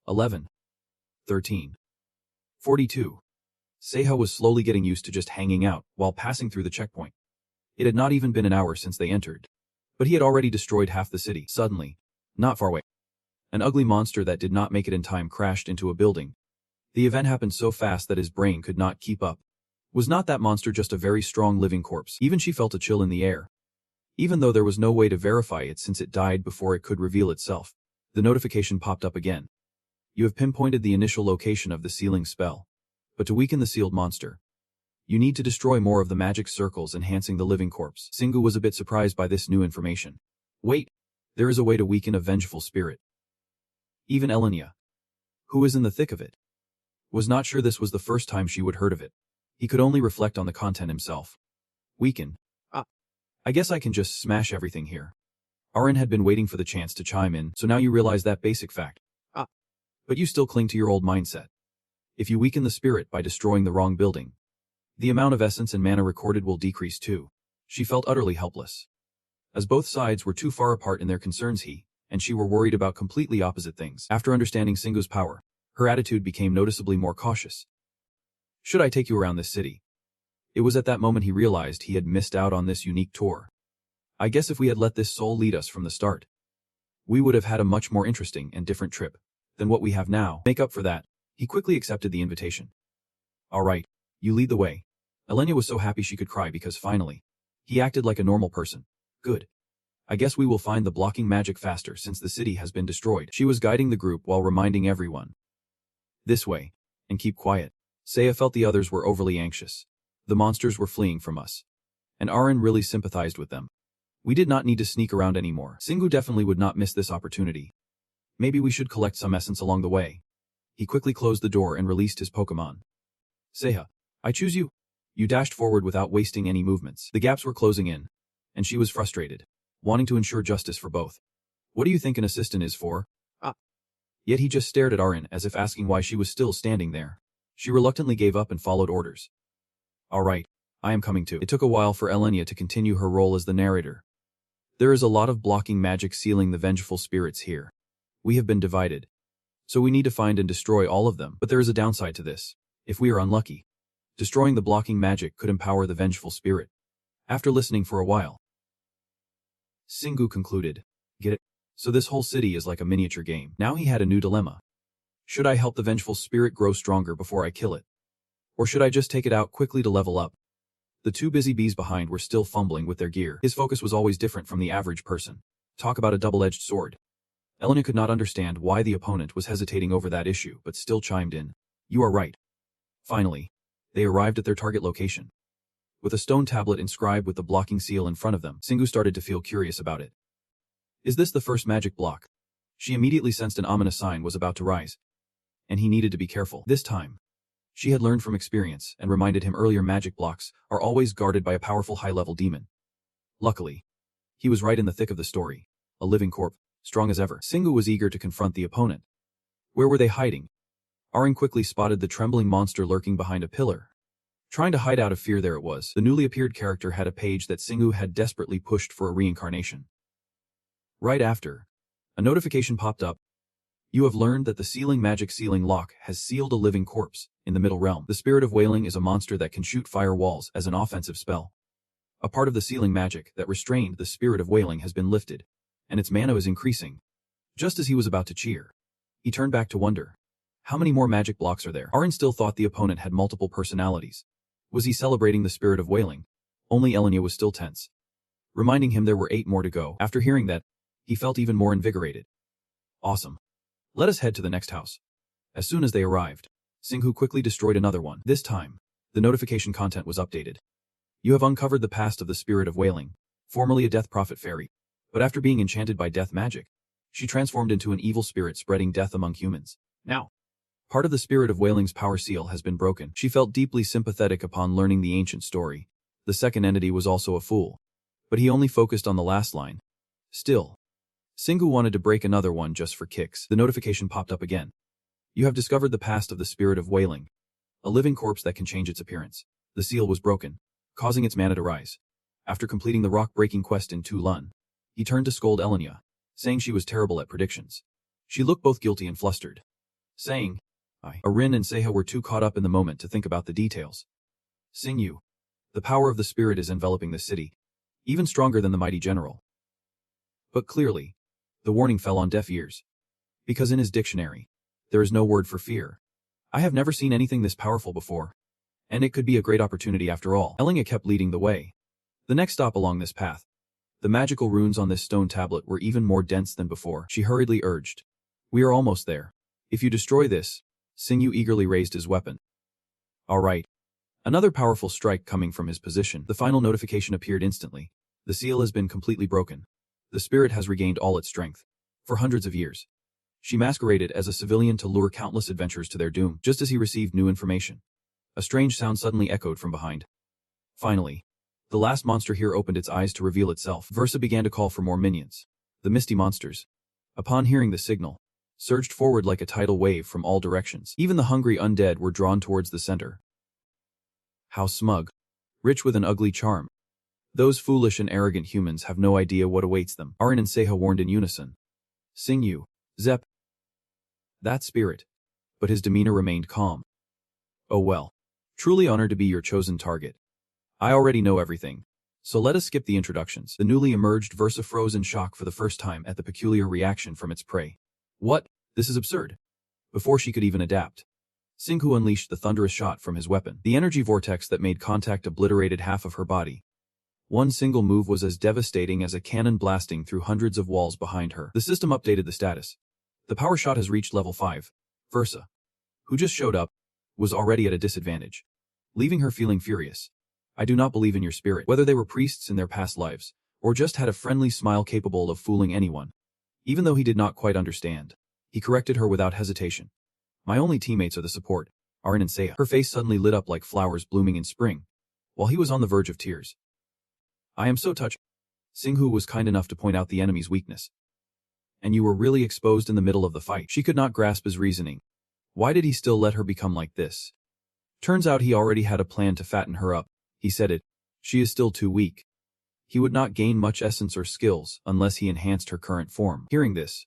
11. 13. 42. Seiya was slowly getting used to just hanging out while passing through the checkpoint. It had not even been an hour since they entered, but he had already destroyed half the city. Suddenly, not far away, an ugly monster that did not make it in time crashed into a building. The event happened so fast that his brain could not keep up. Was not that monster just a very strong living corpse? Even she felt a chill in the air. Even though there was no way to verify it since it died before it could reveal itself, the notification popped up again. You have pinpointed the initial location of the sealing spell. But to weaken the sealed monster, you need to destroy more of the magic circles enhancing the living corpse. Singu was a bit surprised by this new information. Wait, there is a way to weaken a vengeful spirit. Even Elenia, who is in the thick of it, was not sure this was the first time she would heard of it. He could only reflect on the content himself. Weaken. I guess I can just smash everything here. Arin had been waiting for the chance to chime in, so now you realize that basic fact. But you still cling to your old mindset. If you weaken the spirit by destroying the wrong building, the amount of essence and mana recorded will decrease too. She felt utterly helpless, as both sides were too far apart in their concerns. He and she were worried about completely opposite things. After understanding Singu's power, her attitude became noticeably more cautious. Should I take you around this city? It was at that moment he realized he had missed out on this unique tour. I guess if we had let this soul lead us from the start, we would have had a much more interesting and different trip than what we have now. Make up for that, he quickly accepted the invitation. All right, you lead the way. Elenia was so happy she could cry because finally, he acted like a normal person. Good. I guess we will find the blocking magic faster since the city has been destroyed. She was guiding the group while reminding everyone. This way, and keep quiet. Seiya felt the others were overly anxious. The monsters were fleeing from us, and Arin really sympathized with them. We did not need to sneak around anymore. Singu definitely would not miss this opportunity. Maybe we should collect some essence along the way. He quickly closed the door and released his Pokemon. Seiya, I choose you. You dashed forward without wasting any movements. The gaps were closing in, and she was frustrated, wanting to ensure justice for both. What do you think an assistant is for? Yet he just stared at Arin as if asking why she was still standing there. She reluctantly gave up and followed orders. All right, I am coming too. It took a while for Elenia to continue her role as the narrator. There is a lot of blocking magic sealing the vengeful spirits here. We have been divided. So we need to find and destroy all of them. But there is a downside to this. If we are unlucky, destroying the blocking magic could empower the vengeful spirit. After listening for a while, Singu concluded, "Get it? So this whole city is like a miniature game." Now he had a new dilemma. Should I help the vengeful spirit grow stronger before I kill it? Or should I just take it out quickly to level up? The two busy bees behind were still fumbling with their gear. His focus was always different from the average person. Talk about a double-edged sword. Elena could not understand why the opponent was hesitating over that issue, but still chimed in. "You are right." Finally, they arrived at their target location. With a stone tablet inscribed with the blocking seal in front of them, Singu started to feel curious about it. Is this the first magic block? She immediately sensed an ominous sign was about to rise, and he needed to be careful. This time, she had learned from experience and reminded him earlier magic blocks are always guarded by a powerful high-level demon. Luckily, he was right in the thick of the story. A living corpse, strong as ever. Singu was eager to confront the opponent. Where were they hiding? Arin quickly spotted the trembling monster lurking behind a pillar. Trying to hide out of fear, there it was. The newly appeared character had a page that Singu had desperately pushed for a reincarnation. Right after, a notification popped up. You have learned that the sealing magic sealing lock has sealed a living corpse in the middle realm. The spirit of wailing is a monster that can shoot fire walls as an offensive spell. A part of the sealing magic that restrained the spirit of wailing has been lifted, and its mana is increasing. Just as he was about to cheer, he turned back to wonder. How many more magic blocks are there? Arin still thought the opponent had multiple personalities. Was he celebrating the spirit of wailing? Only Elenia was still tense, reminding him there were 8 more to go. After hearing that, he felt even more invigorated. Awesome. Let us head to the next house. As soon as they arrived, Singu quickly destroyed another one. This time, the notification content was updated. You have uncovered the past of the spirit of wailing, formerly a death prophet fairy, but after being enchanted by death magic, she transformed into an evil spirit spreading death among humans. Now, part of the spirit of wailing's power seal has been broken. She felt deeply sympathetic upon learning the ancient story. The second entity was also a fool, but he only focused on the last line. Still, Singu wanted to break another one just for kicks. The notification popped up again. You have discovered the past of the spirit of wailing, a living corpse that can change its appearance. The seal was broken, causing its mana to rise. After completing the rock-breaking quest in Tulun, he turned to scold Elenia, saying she was terrible at predictions. She looked both guilty and flustered, saying, Arin and Seha were too caught up in the moment to think about the details. Singu, the power of the spirit is enveloping the city, even stronger than the mighty general. But clearly, the warning fell on deaf ears. Because in his dictionary, there is no word for fear. I have never seen anything this powerful before. And it could be a great opportunity after all. Elenia kept leading the way. The next stop along this path. The magical runes on this stone tablet were even more dense than before. She hurriedly urged. We are almost there. If you destroy this, Singu eagerly raised his weapon. All right. Another powerful strike coming from his position. The final notification appeared instantly. The seal has been completely broken. The spirit has regained all its strength. For hundreds of years, she masqueraded as a civilian to lure countless adventurers to their doom. Just as he received new information, a strange sound suddenly echoed from behind. Finally, the last monster here opened its eyes to reveal itself. Versa began to call for more minions. The misty monsters, upon hearing the signal, surged forward like a tidal wave from all directions. Even the hungry undead were drawn towards the center. How smug. Rich with an ugly charm. Those foolish and arrogant humans have no idea what awaits them. Arin and Seha warned in unison. Singu, Zep. That spirit. But his demeanor remained calm. Oh well. Truly honored to be your chosen target. I already know everything. So let us skip the introductions. The newly emerged Versa froze in shock for the first time at the peculiar reaction from its prey. What? This is absurd. Before she could even adapt, Singu unleashed the thunderous shot from his weapon. The energy vortex that made contact obliterated half of her body. One single move was as devastating as a cannon blasting through hundreds of walls behind her. The system updated the status. The power shot has reached level 5. Versa, who just showed up, was already at a disadvantage, leaving her feeling furious. I do not believe in your spirit. Whether they were priests in their past lives, or just had a friendly smile capable of fooling anyone. Even though he did not quite understand, he corrected her without hesitation. My only teammates are the support, Arin and Seha. Her face suddenly lit up like flowers blooming in spring, while he was on the verge of tears. I am so touched. Singu was kind enough to point out the enemy's weakness. And you were really exposed in the middle of the fight. She could not grasp his reasoning. Why did he still let her become like this? Turns out he already had a plan to fatten her up. He said it. She is still too weak. He would not gain much essence or skills unless he enhanced her current form. Hearing this,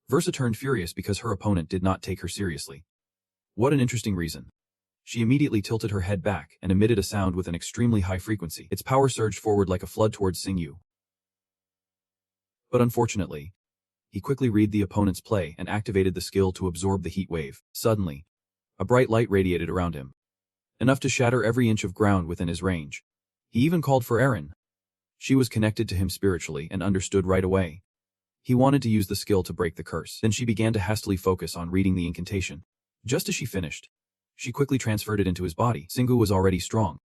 Versa turned furious because her opponent did not take her seriously. What an interesting reason. She immediately tilted her head back and emitted a sound with an extremely high frequency. Its power surged forward like a flood towards Xingyu. But unfortunately, he quickly read the opponent's play and activated the skill to absorb the heat wave. Suddenly, a bright light radiated around him, enough to shatter every inch of ground within his range. He even called for Erin. She was connected to him spiritually and understood right away. He wanted to use the skill to break the curse. Then she began to hastily focus on reading the incantation. Just as she finished, she quickly transferred it into his body. Xingyu was already strong,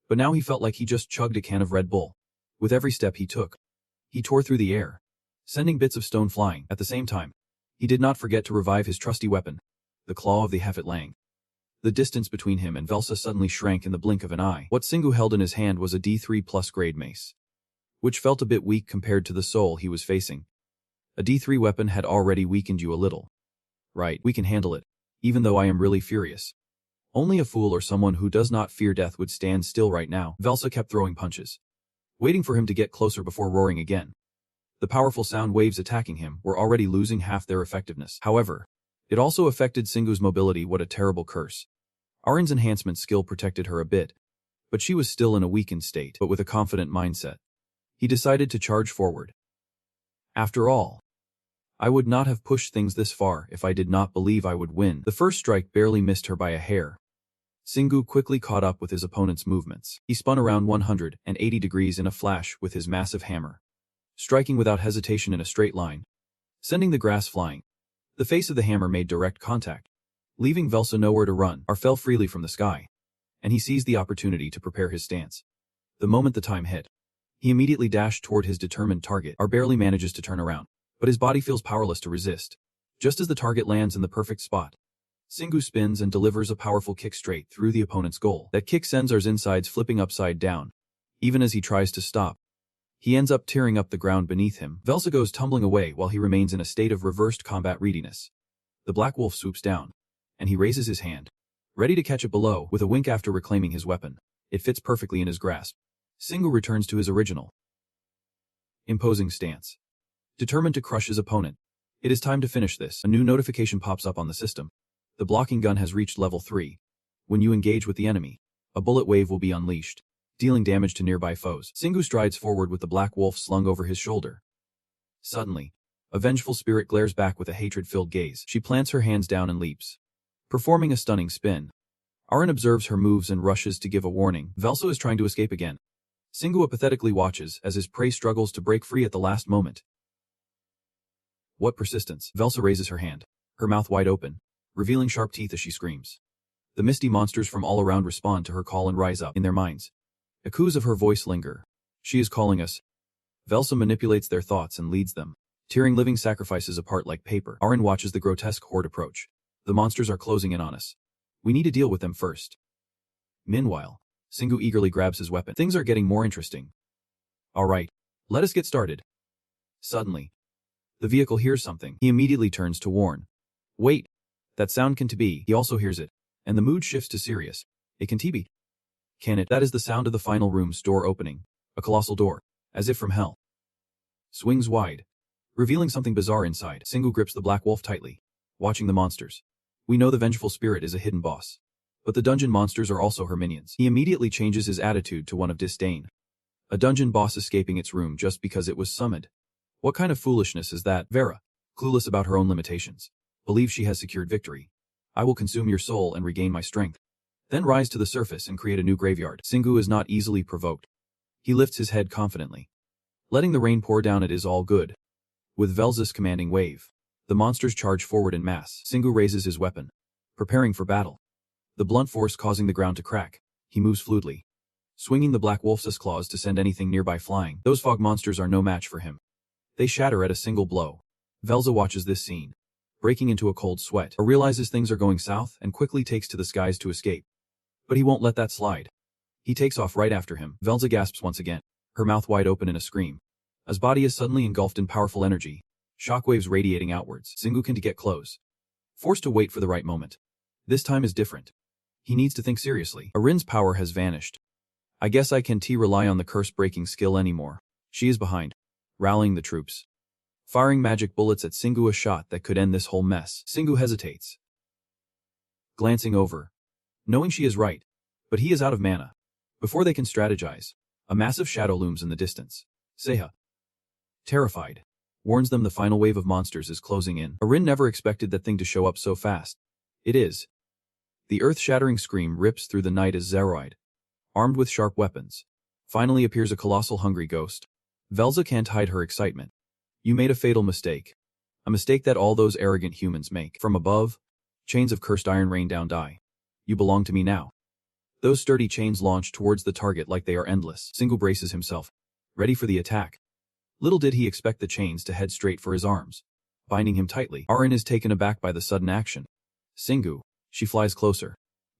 but now he felt like he just chugged a can of Red Bull. With every step he took, he tore through the air, sending bits of stone flying. At the same time, he did not forget to revive his trusty weapon, the claw of the Hefet Lang. The distance between him and Velsa suddenly shrank in the blink of an eye. What Xingyu held in his hand was a D3+ grade mace, which felt a bit weak compared to the soul he was facing. A D3 weapon had already weakened you a little. Right, we can handle it, even though I am really furious. Only a fool or someone who does not fear death would stand still right now. Velsa kept throwing punches, waiting for him to get closer before roaring again. The powerful sound waves attacking him were already losing half their effectiveness. However, it also affected Xingyu's mobility. What a terrible curse. Arin's enhancement skill protected her a bit, but she was still in a weakened state. But with a confident mindset, he decided to charge forward. After all, I would not have pushed things this far if I did not believe I would win. The first strike barely missed her by a hair. Xingyu quickly caught up with his opponent's movements. He spun around 180 degrees in a flash with his massive hammer, striking without hesitation in a straight line, sending the grass flying. The face of the hammer made direct contact, leaving Velsa nowhere to run, or fell freely from the sky, and he seized the opportunity to prepare his stance. The moment the time hit, he immediately dashed toward his determined target. Ar barely manages to turn around, but his body feels powerless to resist. Just as the target lands in the perfect spot, Xingyu spins and delivers a powerful kick straight through the opponent's goal. That kick sends Ar's insides flipping upside down. Even as he tries to stop, he ends up tearing up the ground beneath him. Velsa goes tumbling away while he remains in a state of reversed combat readiness. The Black Wolf swoops down, and he raises his hand, ready to catch it below. With a wink after reclaiming his weapon, it fits perfectly in his grasp. Xingyu returns to his original, imposing stance, determined to crush his opponent. It is time to finish this. A new notification pops up on the system. The blocking gun has reached level 3. When you engage with the enemy, a bullet wave will be unleashed, dealing damage to nearby foes. Xingyu strides forward with the Black Wolf slung over his shoulder. Suddenly, a vengeful spirit glares back with a hatred-filled gaze. She plants her hands down and leaps, performing a stunning spin. Arin observes her moves and rushes to give a warning. Velsa is trying to escape again. Xingyu apathetically watches as his prey struggles to break free at the last moment. What persistence! Velsa raises her hand, her mouth wide open, revealing sharp teeth as she screams. The misty monsters from all around respond to her call and rise up in their minds. Echoes of her voice linger. She is calling us. Velsa manipulates their thoughts and leads them, tearing living sacrifices apart like paper. Arin watches the grotesque horde approach. The monsters are closing in on us. We need to deal with them first. Meanwhile, Xingyu eagerly grabs his weapon. Things are getting more interesting. All right, let us get started. Suddenly, the vehicle hears something. He immediately turns to warn. Wait, that sound can't be. He also hears it, and the mood shifts to serious. It can't be. Can it? That is the sound of the final room's door opening. A colossal door, as if from hell, swings wide, revealing something bizarre inside. Xingyu grips the Black Wolf tightly, watching the monsters. We know the vengeful spirit is a hidden boss, but the dungeon monsters are also her minions. He immediately changes his attitude to one of disdain. A dungeon boss escaping its room just because it was summoned. What kind of foolishness is that? Vera, clueless about her own limitations, believes she has secured victory. I will consume your soul and regain my strength, then rise to the surface and create a new graveyard. Xingyu is not easily provoked. He lifts his head confidently, letting the rain pour down. It is all good. With Velsa's commanding wave, the monsters charge forward in mass. Xingyu raises his weapon, preparing for battle. The blunt force causing the ground to crack. He moves fluidly, swinging the Black Wolf's claws to send anything nearby flying. Those fog monsters are no match for him. They shatter at a single blow. Velsa watches this scene, breaking into a cold sweat. Or realizes things are going south and quickly takes to the skies to escape. But he won't let that slide. He takes off right after him. Velsa gasps once again, her mouth wide open in a scream. His body is suddenly engulfed in powerful energy, shockwaves radiating outwards. Xingyu can't get close, forced to wait for the right moment. This time is different. He needs to think seriously. Arin's power has vanished. I guess I can't rely on the curse-breaking skill anymore. She is behind, rallying the troops. Firing magic bullets at Singu, a shot that could end this whole mess. Singu hesitates, glancing over, knowing she is right, but he is out of mana. Before they can strategize, a massive shadow looms in the distance. Seha, terrified, warns them the final wave of monsters is closing in. Arin never expected that thing to show up so fast. It is. The earth-shattering scream rips through the night as Zeroid, armed with sharp weapons, finally appears a colossal hungry ghost. Velsa can't hide her excitement. You made a fatal mistake. A mistake that all those arrogant humans make. From above, chains of cursed iron rain down. Die. You belong to me now. Those sturdy chains launch towards the target like they are endless. Singu braces himself, ready for the attack. Little did he expect the chains to head straight for his arms, binding him tightly. Arin is taken aback by the sudden action. Singu, she flies closer,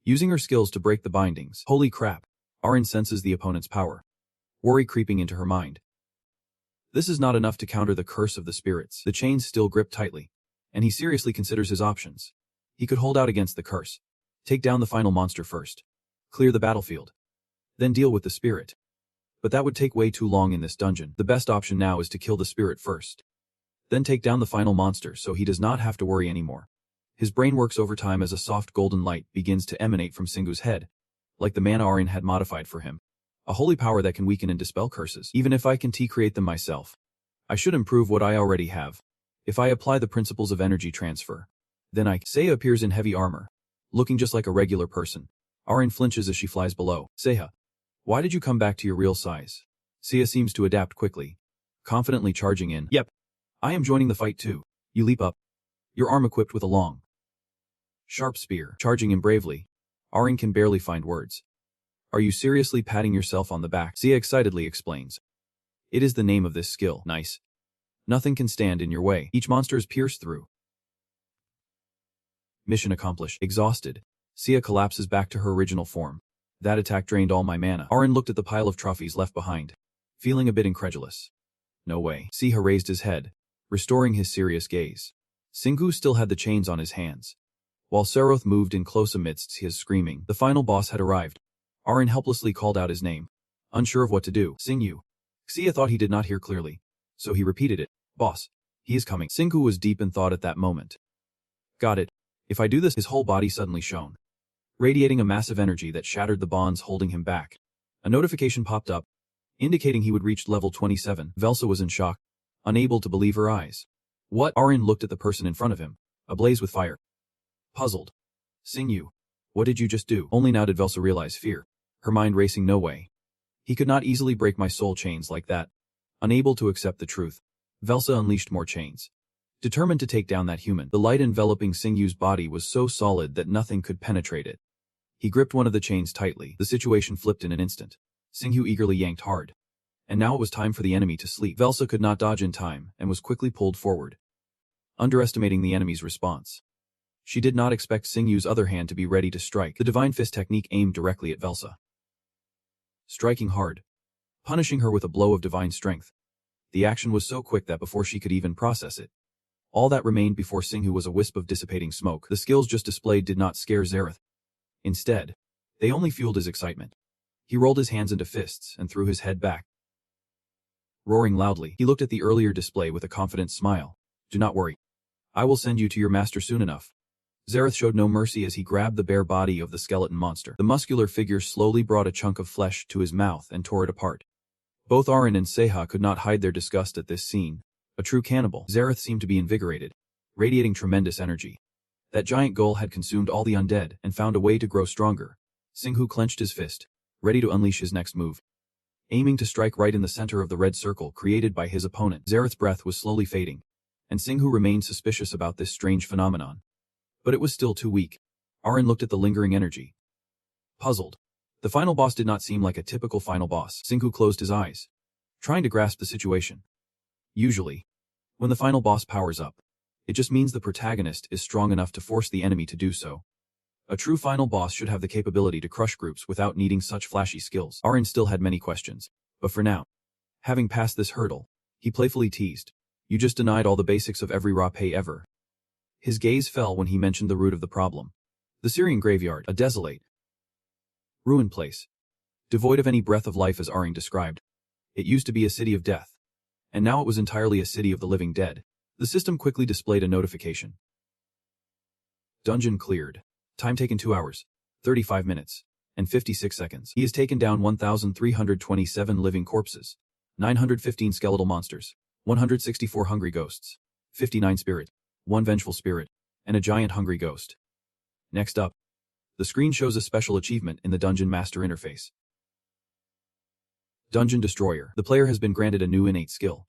using her skills to break the bindings. Holy crap. Arin senses the opponent's power, worry creeping into her mind. This is not enough to counter the curse of the spirits. The chains still grip tightly, and he seriously considers his options. He could hold out against the curse, take down the final monster first, clear the battlefield, then deal with the spirit. But that would take way too long in this dungeon. The best option now is to kill the spirit first, then take down the final monster so he does not have to worry anymore. His brain works overtime as a soft golden light begins to emanate from Singu's head, like the mana Arin had modified for him. A holy power that can weaken and dispel curses. Even if I can create them myself, I should improve what I already have. If I apply the principles of energy transfer, then Seha appears in heavy armor, looking just like a regular person. Arin flinches as she flies below. Seha, why did you come back to your real size? Seha seems to adapt quickly, confidently charging in. Yep, I am joining the fight too. You leap up, your arm equipped with a long, sharp spear, charging in bravely. Arin can barely find words. Are you seriously patting yourself on the back? Seha excitedly explains. It is the name of this skill. Nice. Nothing can stand in your way. Each monster is pierced through. Mission accomplished. Exhausted, Seha collapses back to her original form. That attack drained all my mana. Arin looked at the pile of trophies left behind, feeling a bit incredulous. No way. Seha raised his head, restoring his serious gaze. Singu still had the chains on his hands, while Seroth moved in close amidst his screaming. The final boss had arrived. Arin helplessly called out his name, unsure of what to do. Singu. Seha thought he did not hear clearly, so he repeated it. Boss, he is coming. Singu was deep in thought at that moment. Got it. If I do this, his whole body suddenly shone, radiating a massive energy that shattered the bonds holding him back. A notification popped up, indicating he would reach level 27. Velsa was in shock, unable to believe her eyes. What? Arin looked at the person in front of him, ablaze with fire. Puzzled. Singu, what did you just do? Only now did Velsa realize fear, her mind racing. No way. He could not easily break my soul chains like that. Unable to accept the truth, Velsa unleashed more chains, determined to take down that human. The light enveloping Singu's body was so solid that nothing could penetrate it. He gripped one of the chains tightly. The situation flipped in an instant. Singu eagerly yanked hard. And now it was time for the enemy to sleep. Velsa could not dodge in time and was quickly pulled forward, underestimating the enemy's response. She did not expect Singu's other hand to be ready to strike. The Divine Fist technique aimed directly at Velsa, striking hard, punishing her with a blow of divine strength. The action was so quick that before she could even process it, all that remained before Singu was a wisp of dissipating smoke. The skills just displayed did not scare Zareth. Instead, they only fueled his excitement. He rolled his hands into fists and threw his head back. Roaring loudly, he looked at the earlier display with a confident smile. Do not worry. I will send you to your master soon enough. Zareth showed no mercy as he grabbed the bare body of the skeleton monster. The muscular figure slowly brought a chunk of flesh to his mouth and tore it apart. Both Arin and Seha could not hide their disgust at this scene. A true cannibal. Zareth seemed to be invigorated, radiating tremendous energy. That giant ghoul had consumed all the undead and found a way to grow stronger. Singu clenched his fist, ready to unleash his next move, aiming to strike right in the center of the red circle created by his opponent. Zareth's breath was slowly fading, and Singu remained suspicious about this strange phenomenon. But it was still too weak. Arin looked at the lingering energy, puzzled. The final boss did not seem like a typical final boss. Singu closed his eyes, trying to grasp the situation. Usually, when the final boss powers up, it just means the protagonist is strong enough to force the enemy to do so. A true final boss should have the capability to crush groups without needing such flashy skills. Arin still had many questions, but for now, having passed this hurdle, he playfully teased. You just denied all the basics of every rape ever. His gaze fell when he mentioned the root of the problem. The Syrian graveyard, a desolate, ruined place, devoid of any breath of life as Aring described. It used to be a city of death, and now it was entirely a city of the living dead. The system quickly displayed a notification. Dungeon cleared. Time taken 2 hours, 35 minutes, and 56 seconds. He has taken down 1,327 living corpses, 915 skeletal monsters, 164 hungry ghosts, 59 spirit, 1 vengeful spirit, and a giant hungry ghost. Next up, the screen shows a special achievement in the Dungeon Master interface. Dungeon Destroyer. The player has been granted a new innate skill,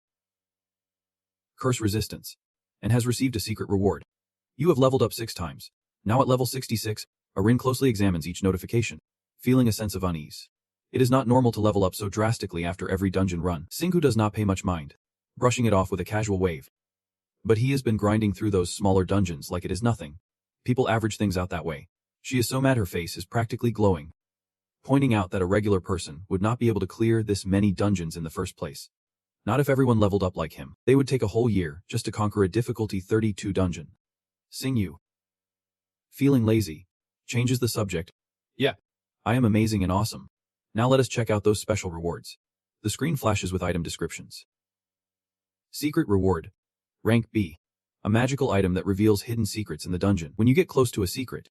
Curse Resistance, and has received a secret reward. You have leveled up 6 times. Now at level 66, Arin closely examines each notification, feeling a sense of unease. It is not normal to level up so drastically after every dungeon run. Singu does not pay much mind, brushing it off with a casual wave. But he has been grinding through those smaller dungeons like it is nothing. People average things out that way. She is so mad her face is practically glowing, pointing out that a regular person would not be able to clear this many dungeons in the first place. Not if everyone leveled up like him. They would take a whole year just to conquer a difficulty 32 dungeon. Singu, feeling lazy, changes the subject. Yeah, I am amazing and awesome. Now let us check out those special rewards. The screen flashes with item descriptions. Secret reward. Rank B. A magical item that reveals hidden secrets in the dungeon. When you get close to a secret,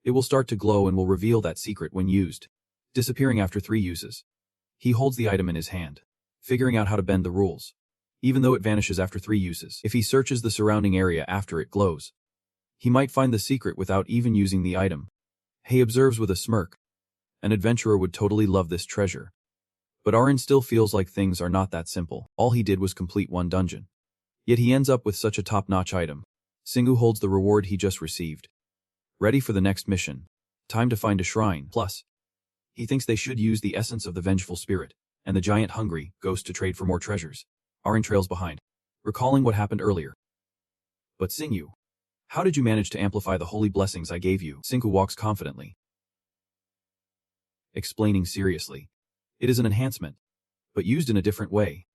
it will start to glow and will reveal that secret when used, disappearing after 3 uses. He holds the item in his hand, figuring out how to bend the rules, even though it vanishes after 3 uses. If he searches the surrounding area after it glows, he might find the secret without even using the item. He observes with a smirk. An adventurer would totally love this treasure. But Arin still feels like things are not that simple. All he did was complete 1 dungeon. Yet he ends up with such a top-notch item. Singu holds the reward he just received, ready for the next mission. Time to find a shrine. Plus, he thinks they should use the essence of the vengeful spirit and the giant hungry ghost to trade for more treasures. Arin trails behind, recalling what happened earlier. But Singu, how did you manage to amplify the holy blessings I gave you? Singu walks confidently, explaining seriously. It is an enhancement, but used in a different way.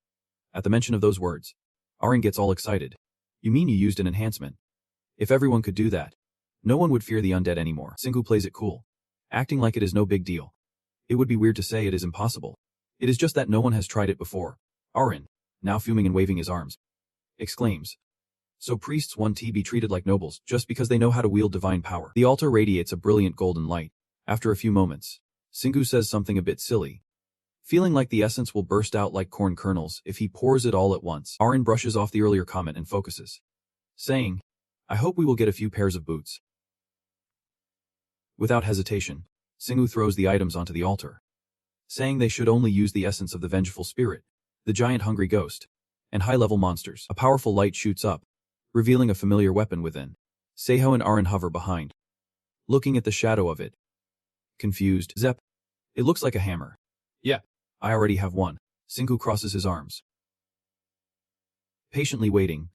At the mention of those words, Arin gets all excited. You mean you used an enhancement? If everyone could do that, no one would fear the undead anymore. Singu plays it cool, acting like it is no big deal. It would be weird to say it is impossible. It is just that no one has tried it before. Arin, now fuming and waving his arms, exclaims. So priests want to be treated like nobles just because they know how to wield divine power. The altar radiates a brilliant golden light. After a few moments, Singu says something a bit silly, feeling like the essence will burst out like corn kernels if he pours it all at once. Arin brushes off the earlier comment and focuses, saying, I hope we will get a few pairs of boots. Without hesitation, Singu throws the items onto the altar, saying they should only use the essence of the vengeful spirit, the giant hungry ghost, and high-level monsters. A powerful light shoots up, revealing a familiar weapon within. Seiho and Arin hover behind, looking at the shadow of it. Confused, Zep, it looks like a hammer. Yeah, I already have one. Singu crosses his arms, patiently waiting.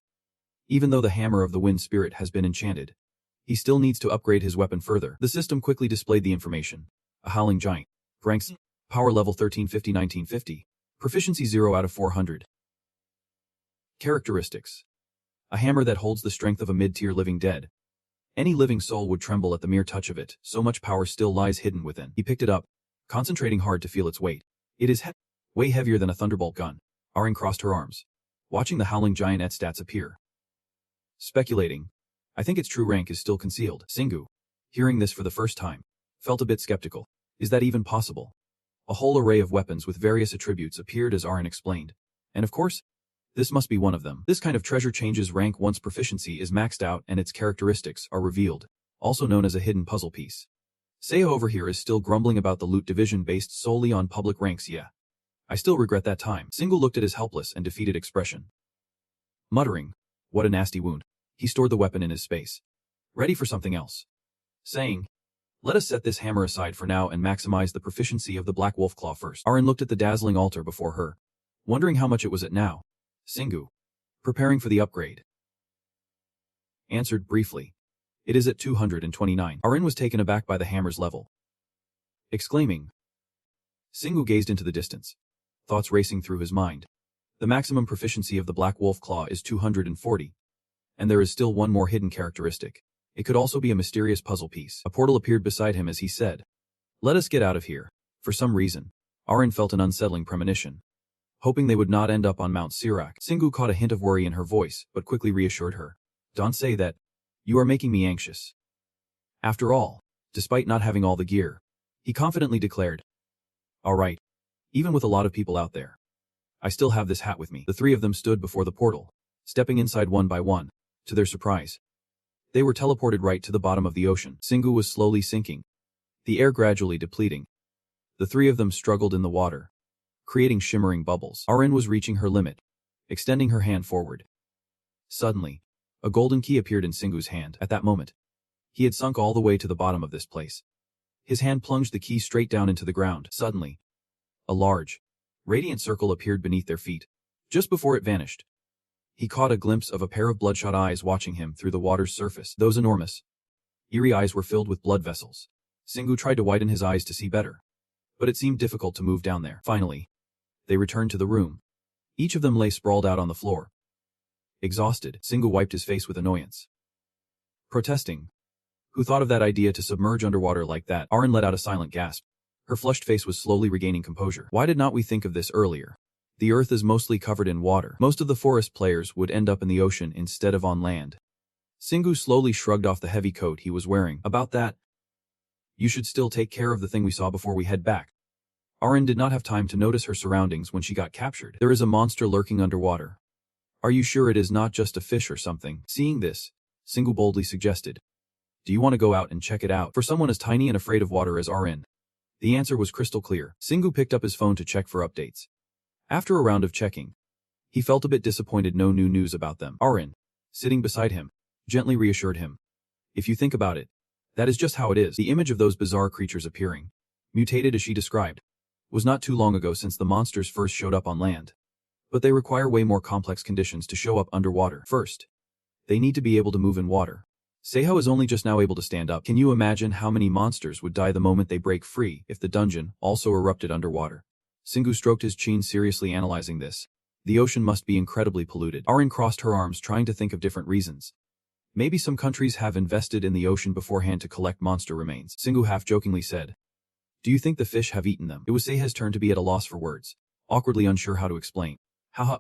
Even though the hammer of the wind spirit has been enchanted, he still needs to upgrade his weapon further. The system quickly displayed the information. A howling giant. Ranks, power level 1350-1950. Proficiency 0 out of 400. Characteristics. A hammer that holds the strength of a mid-tier living dead. Any living soul would tremble at the mere touch of it, so much power still lies hidden within. He picked it up, concentrating hard to feel its weight. It is way heavier than a thunderbolt gun. Arin crossed her arms, watching the howling giant at stats appear. Speculating. I think its true rank is still concealed. Singu, hearing this for the first time, felt a bit skeptical. Is that even possible? A whole array of weapons with various attributes appeared as Arin explained. And of course, this must be one of them. This kind of treasure changes rank once proficiency is maxed out and its characteristics are revealed, also known as a hidden puzzle piece. Seiho over here is still grumbling about the loot division based solely on public ranks. Yeah, I still regret that time. Singu looked at his helpless and defeated expression, muttering, what a nasty wound. He stored the weapon in his space, ready for something else, saying, let us set this hammer aside for now and maximize the proficiency of the Black Wolf Claw first. Arin looked at the dazzling altar before her, wondering how much it was at now. Singu, preparing for the upgrade, answered briefly, it is at 229. Arin was taken aback by the hammer's level, exclaiming. Singu gazed into the distance, thoughts racing through his mind. The maximum proficiency of the Black Wolf Claw is 240. And there is still one more hidden characteristic. It could also be a mysterious puzzle piece. A portal appeared beside him as he said, let us get out of here. For some reason, Arin felt an unsettling premonition, hoping they would not end up on Mount Sirach. Singu caught a hint of worry in her voice, but quickly reassured her. Don't say that. You are making me anxious. After all, despite not having all the gear, he confidently declared, all right, even with a lot of people out there, I still have this hat with me. The three of them stood before the portal, stepping inside one by one. To their surprise, they were teleported right to the bottom of the ocean. Singu was slowly sinking, the air gradually depleting. The three of them struggled in the water, creating shimmering bubbles. Arin was reaching her limit, extending her hand forward. Suddenly, a golden key appeared in Singu's hand. At that moment, he had sunk all the way to the bottom of this place. His hand plunged the key straight down into the ground. Suddenly, a large, radiant circle appeared beneath their feet. Just before it vanished, he caught a glimpse of a pair of bloodshot eyes watching him through the water's surface. Those enormous, eerie eyes were filled with blood vessels. Singu tried to widen his eyes to see better, but it seemed difficult to move down there. Finally, they returned to the room. Each of them lay sprawled out on the floor. Exhausted, Singu wiped his face with annoyance. Protesting. Who thought of that idea to submerge underwater like that? Arin let out a silent gasp. Her flushed face was slowly regaining composure. Why did not we think of this earlier? The earth is mostly covered in water. Most of the forest players would end up in the ocean instead of on land. Singu slowly shrugged off the heavy coat he was wearing. About that, you should still take care of the thing we saw before we head back. Arin did not have time to notice her surroundings when she got captured. There is a monster lurking underwater. Are you sure it is not just a fish or something? Seeing this, Singu boldly suggested, do you want to go out and check it out? For someone as tiny and afraid of water as Arin, the answer was crystal clear. Singu picked up his phone to check for updates. After a round of checking, he felt a bit disappointed no new news about them. Arin, sitting beside him, gently reassured him. If you think about it, that is just how it is. The image of those bizarre creatures appearing, mutated as she described, was not too long ago since the monsters first showed up on land. But they require way more complex conditions to show up underwater. First, they need to be able to move in water. Seiho is only just now able to stand up. Can you imagine how many monsters would die the moment they break free if the dungeon also erupted underwater? Singu stroked his chin, seriously analyzing this. The ocean must be incredibly polluted. Arin crossed her arms, trying to think of different reasons. Maybe some countries have invested in the ocean beforehand to collect monster remains. Singu half-jokingly said, do you think the fish have eaten them? It was Seiha's turn to be at a loss for words, awkwardly unsure how to explain. Haha.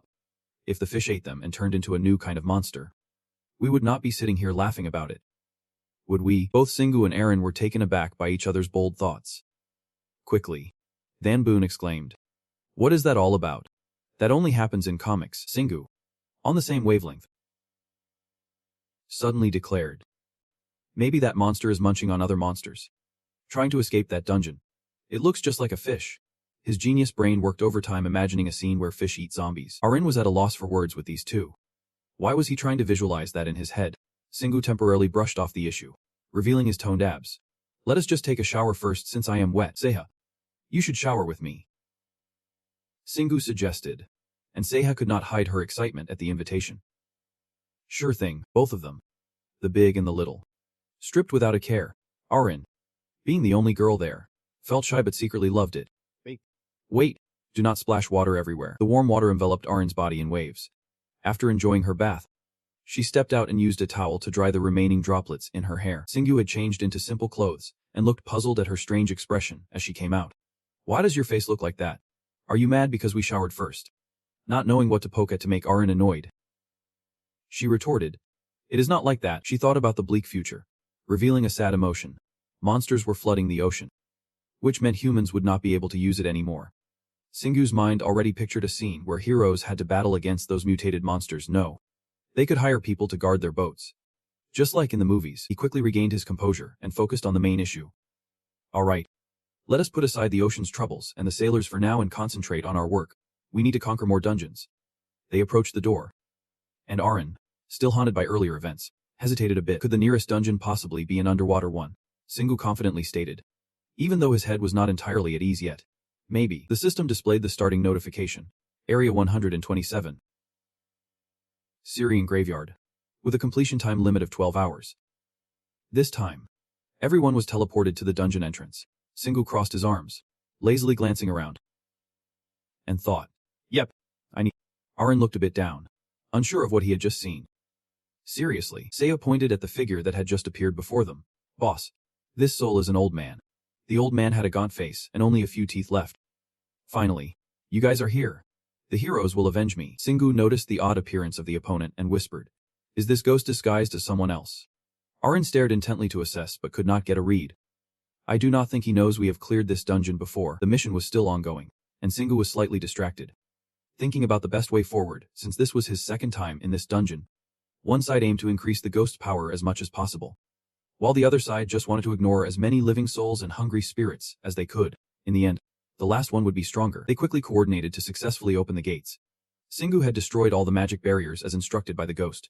If the fish ate them and turned into a new kind of monster, we would not be sitting here laughing about it. Would we? Both Singu and Arin were taken aback by each other's bold thoughts. Quickly, Dan Boone exclaimed, what is that all about? That only happens in comics. Singu, on the same wavelength, suddenly declared, maybe that monster is munching on other monsters, trying to escape that dungeon. It looks just like a fish. His genius brain worked overtime imagining a scene where fish eat zombies. Arin was at a loss for words with these two. Why was he trying to visualize that in his head? Singu temporarily brushed off the issue, revealing his toned abs. Let us just take a shower first since I am wet. Seiha, you should shower with me, Singu suggested, and Seiha could not hide her excitement at the invitation. Sure thing, both of them, the big and the little, stripped without a care. Arin, being the only girl there, felt shy but secretly loved it. Wait, do not splash water everywhere. The warm water enveloped Arin's body in waves. After enjoying her bath, she stepped out and used a towel to dry the remaining droplets in her hair. Singu had changed into simple clothes and looked puzzled at her strange expression as she came out. Why does your face look like that? Are you mad because we showered first? Not knowing what to poke at to make Arin annoyed, she retorted, it is not like that. She thought about the bleak future, revealing a sad emotion. Monsters were flooding the ocean, which meant humans would not be able to use it anymore. Singu's mind already pictured a scene where heroes had to battle against those mutated monsters. No, they could hire people to guard their boats. Just like in the movies, he quickly regained his composure and focused on the main issue. All right, let us put aside the ocean's troubles and the sailors for now and concentrate on our work. We need to conquer more dungeons. They approached the door, and Arin, still haunted by earlier events, hesitated a bit. Could the nearest dungeon possibly be an underwater one? Singu confidently stated, even though his head was not entirely at ease yet. Maybe. The system displayed the starting notification. Area 127. Syrian Graveyard. With a completion time limit of 12 hours. This time, everyone was teleported to the dungeon entrance. Singu crossed his arms, lazily glancing around, and thought, yep, I need. Arin looked a bit down, unsure of what he had just seen. Seriously, Seiya pointed at the figure that had just appeared before them. Boss, this soul is an old man. The old man had a gaunt face and only a few teeth left. Finally, you guys are here. The heroes will avenge me. Singu noticed the odd appearance of the opponent and whispered, "Is this ghost disguised as someone else?" Arin stared intently to assess but could not get a read. "I do not think he knows we have cleared this dungeon before." The mission was still ongoing, and Singu was slightly distracted, thinking about the best way forward, since this was his second time in this dungeon. One side aimed to increase the ghost's power as much as possible, while the other side just wanted to ignore as many living souls and hungry spirits as they could. In the end, the last one would be stronger. They quickly coordinated to successfully open the gates. Singu had destroyed all the magic barriers as instructed by the ghost.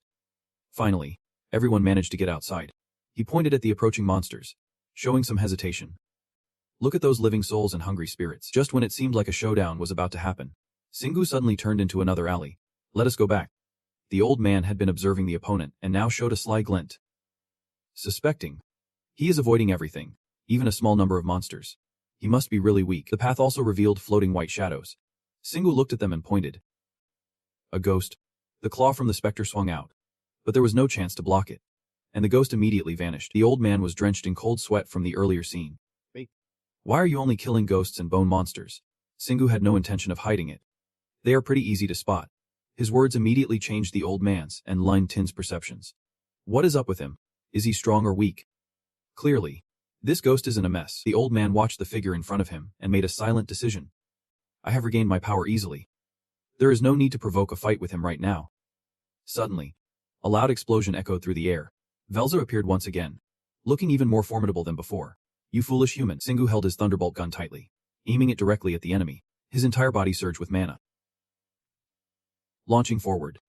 Finally, everyone managed to get outside. He pointed at the approaching monsters, showing some hesitation. "Look at those living souls and hungry spirits." Just when it seemed like a showdown was about to happen, Singu suddenly turned into another alley. "Let us go back." The old man had been observing the opponent and now showed a sly glint. Suspecting. He is avoiding everything, even a small number of monsters. He must be really weak. The path also revealed floating white shadows. Singu looked at them and pointed. A ghost. The claw from the specter swung out, but there was no chance to block it, and the ghost immediately vanished. The old man was drenched in cold sweat from the earlier scene. "Why are you only killing ghosts and bone monsters?" Singu had no intention of hiding it. "They are pretty easy to spot." His words immediately changed the old man's and Lin Tin's perceptions. What is up with him? Is he strong or weak? Clearly, this ghost is in a mess. The old man watched the figure in front of him and made a silent decision. "I have regained my power easily. There is no need to provoke a fight with him right now." Suddenly, a loud explosion echoed through the air. Velza appeared once again, looking even more formidable than before. "You foolish human." Singu held his thunderbolt gun tightly, aiming it directly at the enemy. His entire body surged with mana. Launching forward,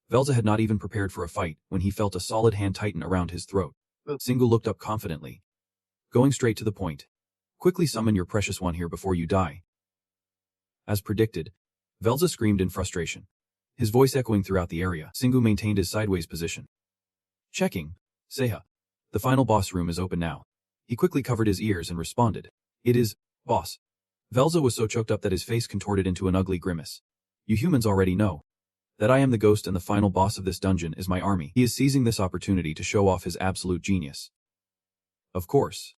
Velza had not even prepared for a fight when he felt a solid hand tighten around his throat. Singu looked up confidently, going straight to the point. "Quickly summon your precious one here before you die." As predicted, Velza screamed in frustration, his voice echoing throughout the area. Singu maintained his sideways position. "Checking. Seha. The final boss room is open now." He quickly covered his ears and responded. "It is, boss." Velza was so choked up that his face contorted into an ugly grimace. "You humans already know that I am the ghost and the final boss of this dungeon is my army." He is seizing this opportunity to show off his absolute genius. Of course.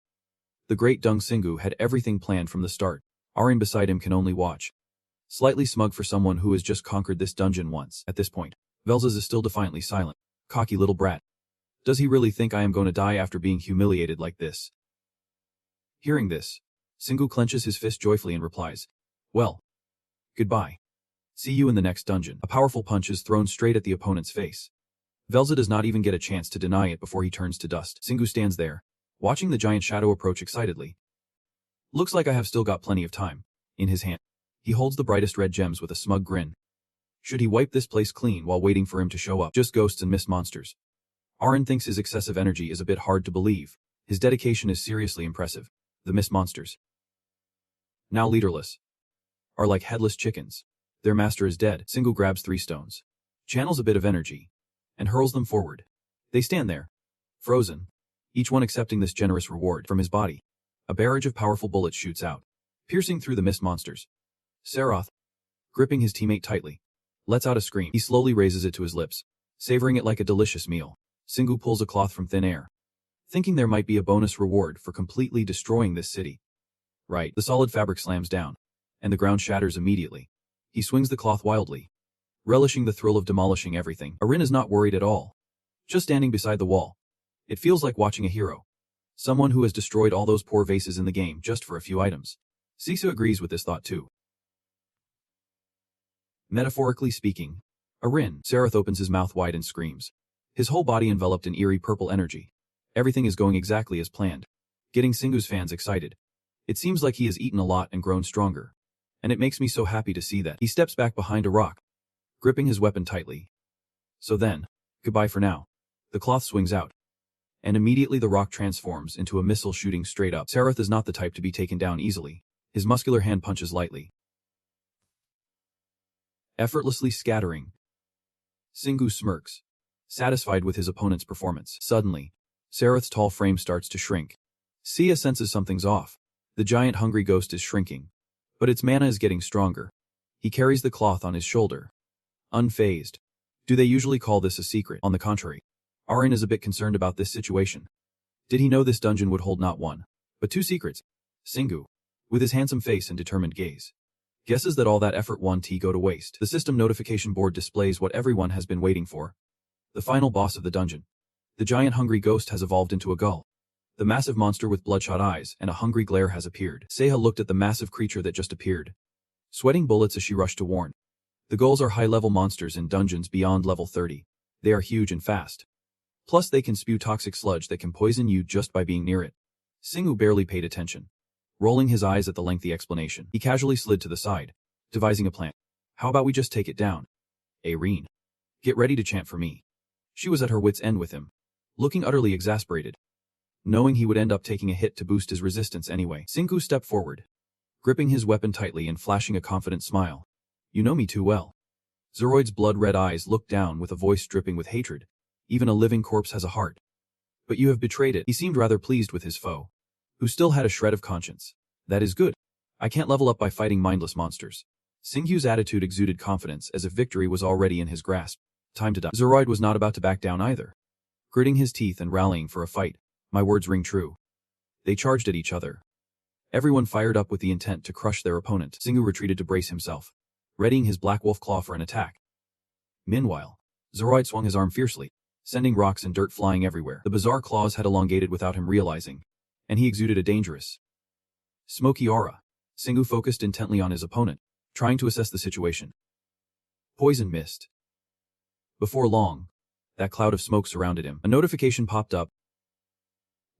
The great Dung Singu had everything planned from the start. Arin beside him can only watch, slightly smug for someone who has just conquered this dungeon once. At this point, Velza is still defiantly silent. "Cocky little brat. Does he really think I am going to die after being humiliated like this?" Hearing this, Singu clenches his fist joyfully and replies, "Well, goodbye. See you in the next dungeon." A powerful punch is thrown straight at the opponent's face. Velza does not even get a chance to deny it before he turns to dust. Singu stands there, watching the giant shadow approach excitedly. "Looks like I have still got plenty of time." In his hand, he holds the brightest red gems with a smug grin. Should he wipe this place clean while waiting for him to show up? Just ghosts and mist monsters. Arin thinks his excessive energy is a bit hard to believe. His dedication is seriously impressive. The mist monsters, now leaderless, are like headless chickens. Their master is dead. Singu grabs 3 stones, channels a bit of energy, and hurls them forward. They stand there, frozen, each one accepting this generous reward. From his body, a barrage of powerful bullets shoots out, piercing through the mist monsters. Saroth, gripping his teammate tightly, lets out a scream. He slowly raises it to his lips, savoring it like a delicious meal. Singu pulls a cloth from thin air, thinking there might be a bonus reward for completely destroying this city. Right, the solid fabric slams down, and the ground shatters immediately. He swings the cloth wildly, relishing the thrill of demolishing everything. Arin is not worried at all, just standing beside the wall. It feels like watching a hero, someone who has destroyed all those poor vases in the game just for a few items. Sisu agrees with this thought too. Metaphorically speaking, Arin, Saroth opens his mouth wide and screams, his whole body enveloped in eerie purple energy. Everything is going exactly as planned, getting Singu's fans excited. It seems like he has eaten a lot and grown stronger, and it makes me so happy to see that. He steps back behind a rock, gripping his weapon tightly. So then, goodbye for now. The cloth swings out, and immediately the rock transforms into a missile shooting straight up. Saroth is not the type to be taken down easily. His muscular hand punches lightly, effortlessly scattering. Singu smirks, satisfied with his opponent's performance. Suddenly, Saroth's tall frame starts to shrink. Sia senses something's off. The giant hungry ghost is shrinking, but its mana is getting stronger. He carries the cloth on his shoulder, unfazed. Do they usually call this a secret? On the contrary, Arin is a bit concerned about this situation. Did he know this dungeon would hold not one, but 2 secrets? Singu, with his handsome face and determined gaze, Guesses that all that effort won't go to waste. The system notification board displays what everyone has been waiting for. The final boss of the dungeon. The giant hungry ghost has evolved into a gull. The massive monster with bloodshot eyes and a hungry glare has appeared. Seiha looked at the massive creature that just appeared, sweating bullets as she rushed to warn. The gulls are high-level monsters in dungeons beyond level 30. They are huge and fast. Plus they can spew toxic sludge that can poison you just by being near it. Singu barely paid attention. Rolling his eyes at the lengthy explanation, he casually slid to the side, devising a plan. How about we just take it down? Irene. Get ready to chant for me. She was at her wit's end with him, looking utterly exasperated. Knowing he would end up taking a hit to boost his resistance anyway, Singu stepped forward, gripping his weapon tightly and flashing a confident smile. You know me too well. Zeroid's blood-red eyes looked down with a voice dripping with hatred. Even a living corpse has a heart. But you have betrayed it. He seemed rather pleased with his foe, who still had a shred of conscience. That is good. I can't level up by fighting mindless monsters. Singu's attitude exuded confidence as if victory was already in his grasp. Time to die. Zeroid was not about to back down either. Gritting his teeth and rallying for a fight. My words ring true. They charged at each other. Everyone fired up with the intent to crush their opponent. Singu retreated to brace himself, readying his black wolf claw for an attack. Meanwhile, Zeroid swung his arm fiercely, sending rocks and dirt flying everywhere. The bizarre claws had elongated without him realizing, and he exuded a dangerous, smoky aura. Singu focused intently on his opponent, trying to assess the situation. Poison mist. Before long, that cloud of smoke surrounded him. A notification popped up,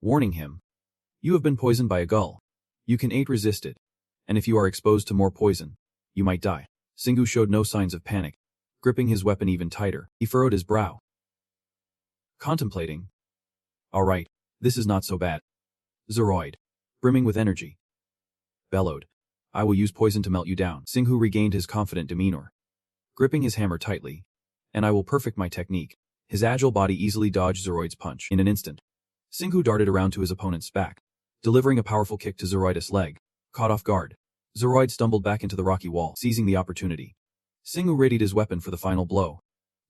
warning him. You have been poisoned by a gull. You can resist it, and if you are exposed to more poison, you might die. Singu showed no signs of panic, gripping his weapon even tighter. He furrowed his brow, contemplating. All right, this is not so bad. Zeroid, brimming with energy, bellowed. I will use poison to melt you down. Singu regained his confident demeanor, gripping his hammer tightly. And I will perfect my technique. His agile body easily dodged Zeroid's punch. In an instant, Singu darted around to his opponent's back, delivering a powerful kick to Zeroid's leg. Caught off guard, Zeroid stumbled back into the rocky wall, seizing the opportunity. Singu readied his weapon for the final blow.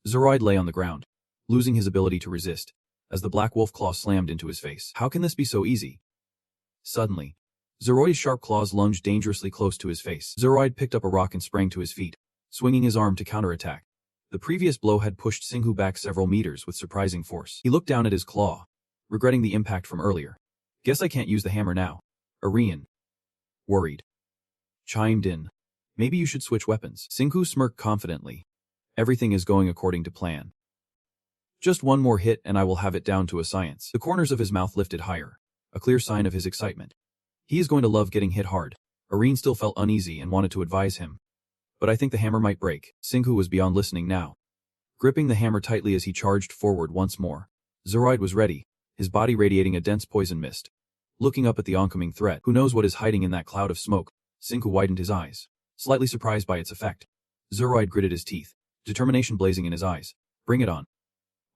Zeroid lay on the ground, losing his ability to resist, as the black wolf claw slammed into his face. How can this be so easy? Suddenly, Zeroid's sharp claws lunged dangerously close to his face. Zeroid picked up a rock and sprang to his feet, swinging his arm to counterattack. The previous blow had pushed Singu back several meters with surprising force. He looked down at his claw, regretting the impact from earlier. Guess I can't use the hammer now. Arian, worried, chimed in. Maybe you should switch weapons. Singu smirked confidently. Everything is going according to plan. Just one more hit and I will have it down to a science. The corners of his mouth lifted higher, a clear sign of his excitement. He is going to love getting hit hard. Arian still felt uneasy and wanted to advise him. But I think the hammer might break. Singu was beyond listening now, gripping the hammer tightly as he charged forward once more. Zeroid was ready, his body radiating a dense poison mist. Looking up at the oncoming threat, who knows what is hiding in that cloud of smoke? Singu widened his eyes, slightly surprised by its effect. Zeroid gritted his teeth, determination blazing in his eyes. Bring it on,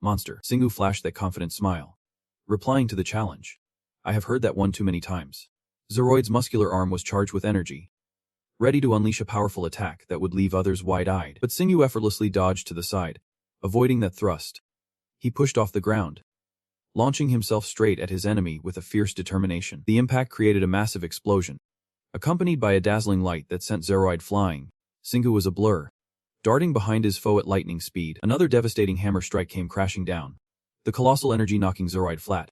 monster. Singu flashed that confident smile, replying to the challenge. I have heard that one too many times. Zeroid's muscular arm was charged with energy, ready to unleash a powerful attack that would leave others wide-eyed. But Singu effortlessly dodged to the side, avoiding that thrust. He pushed off the ground, launching himself straight at his enemy with a fierce determination. The impact created a massive explosion, accompanied by a dazzling light that sent Zeroid flying. Singu was a blur, darting behind his foe at lightning speed. Another devastating hammer strike came crashing down, the colossal energy knocking Zeroid flat,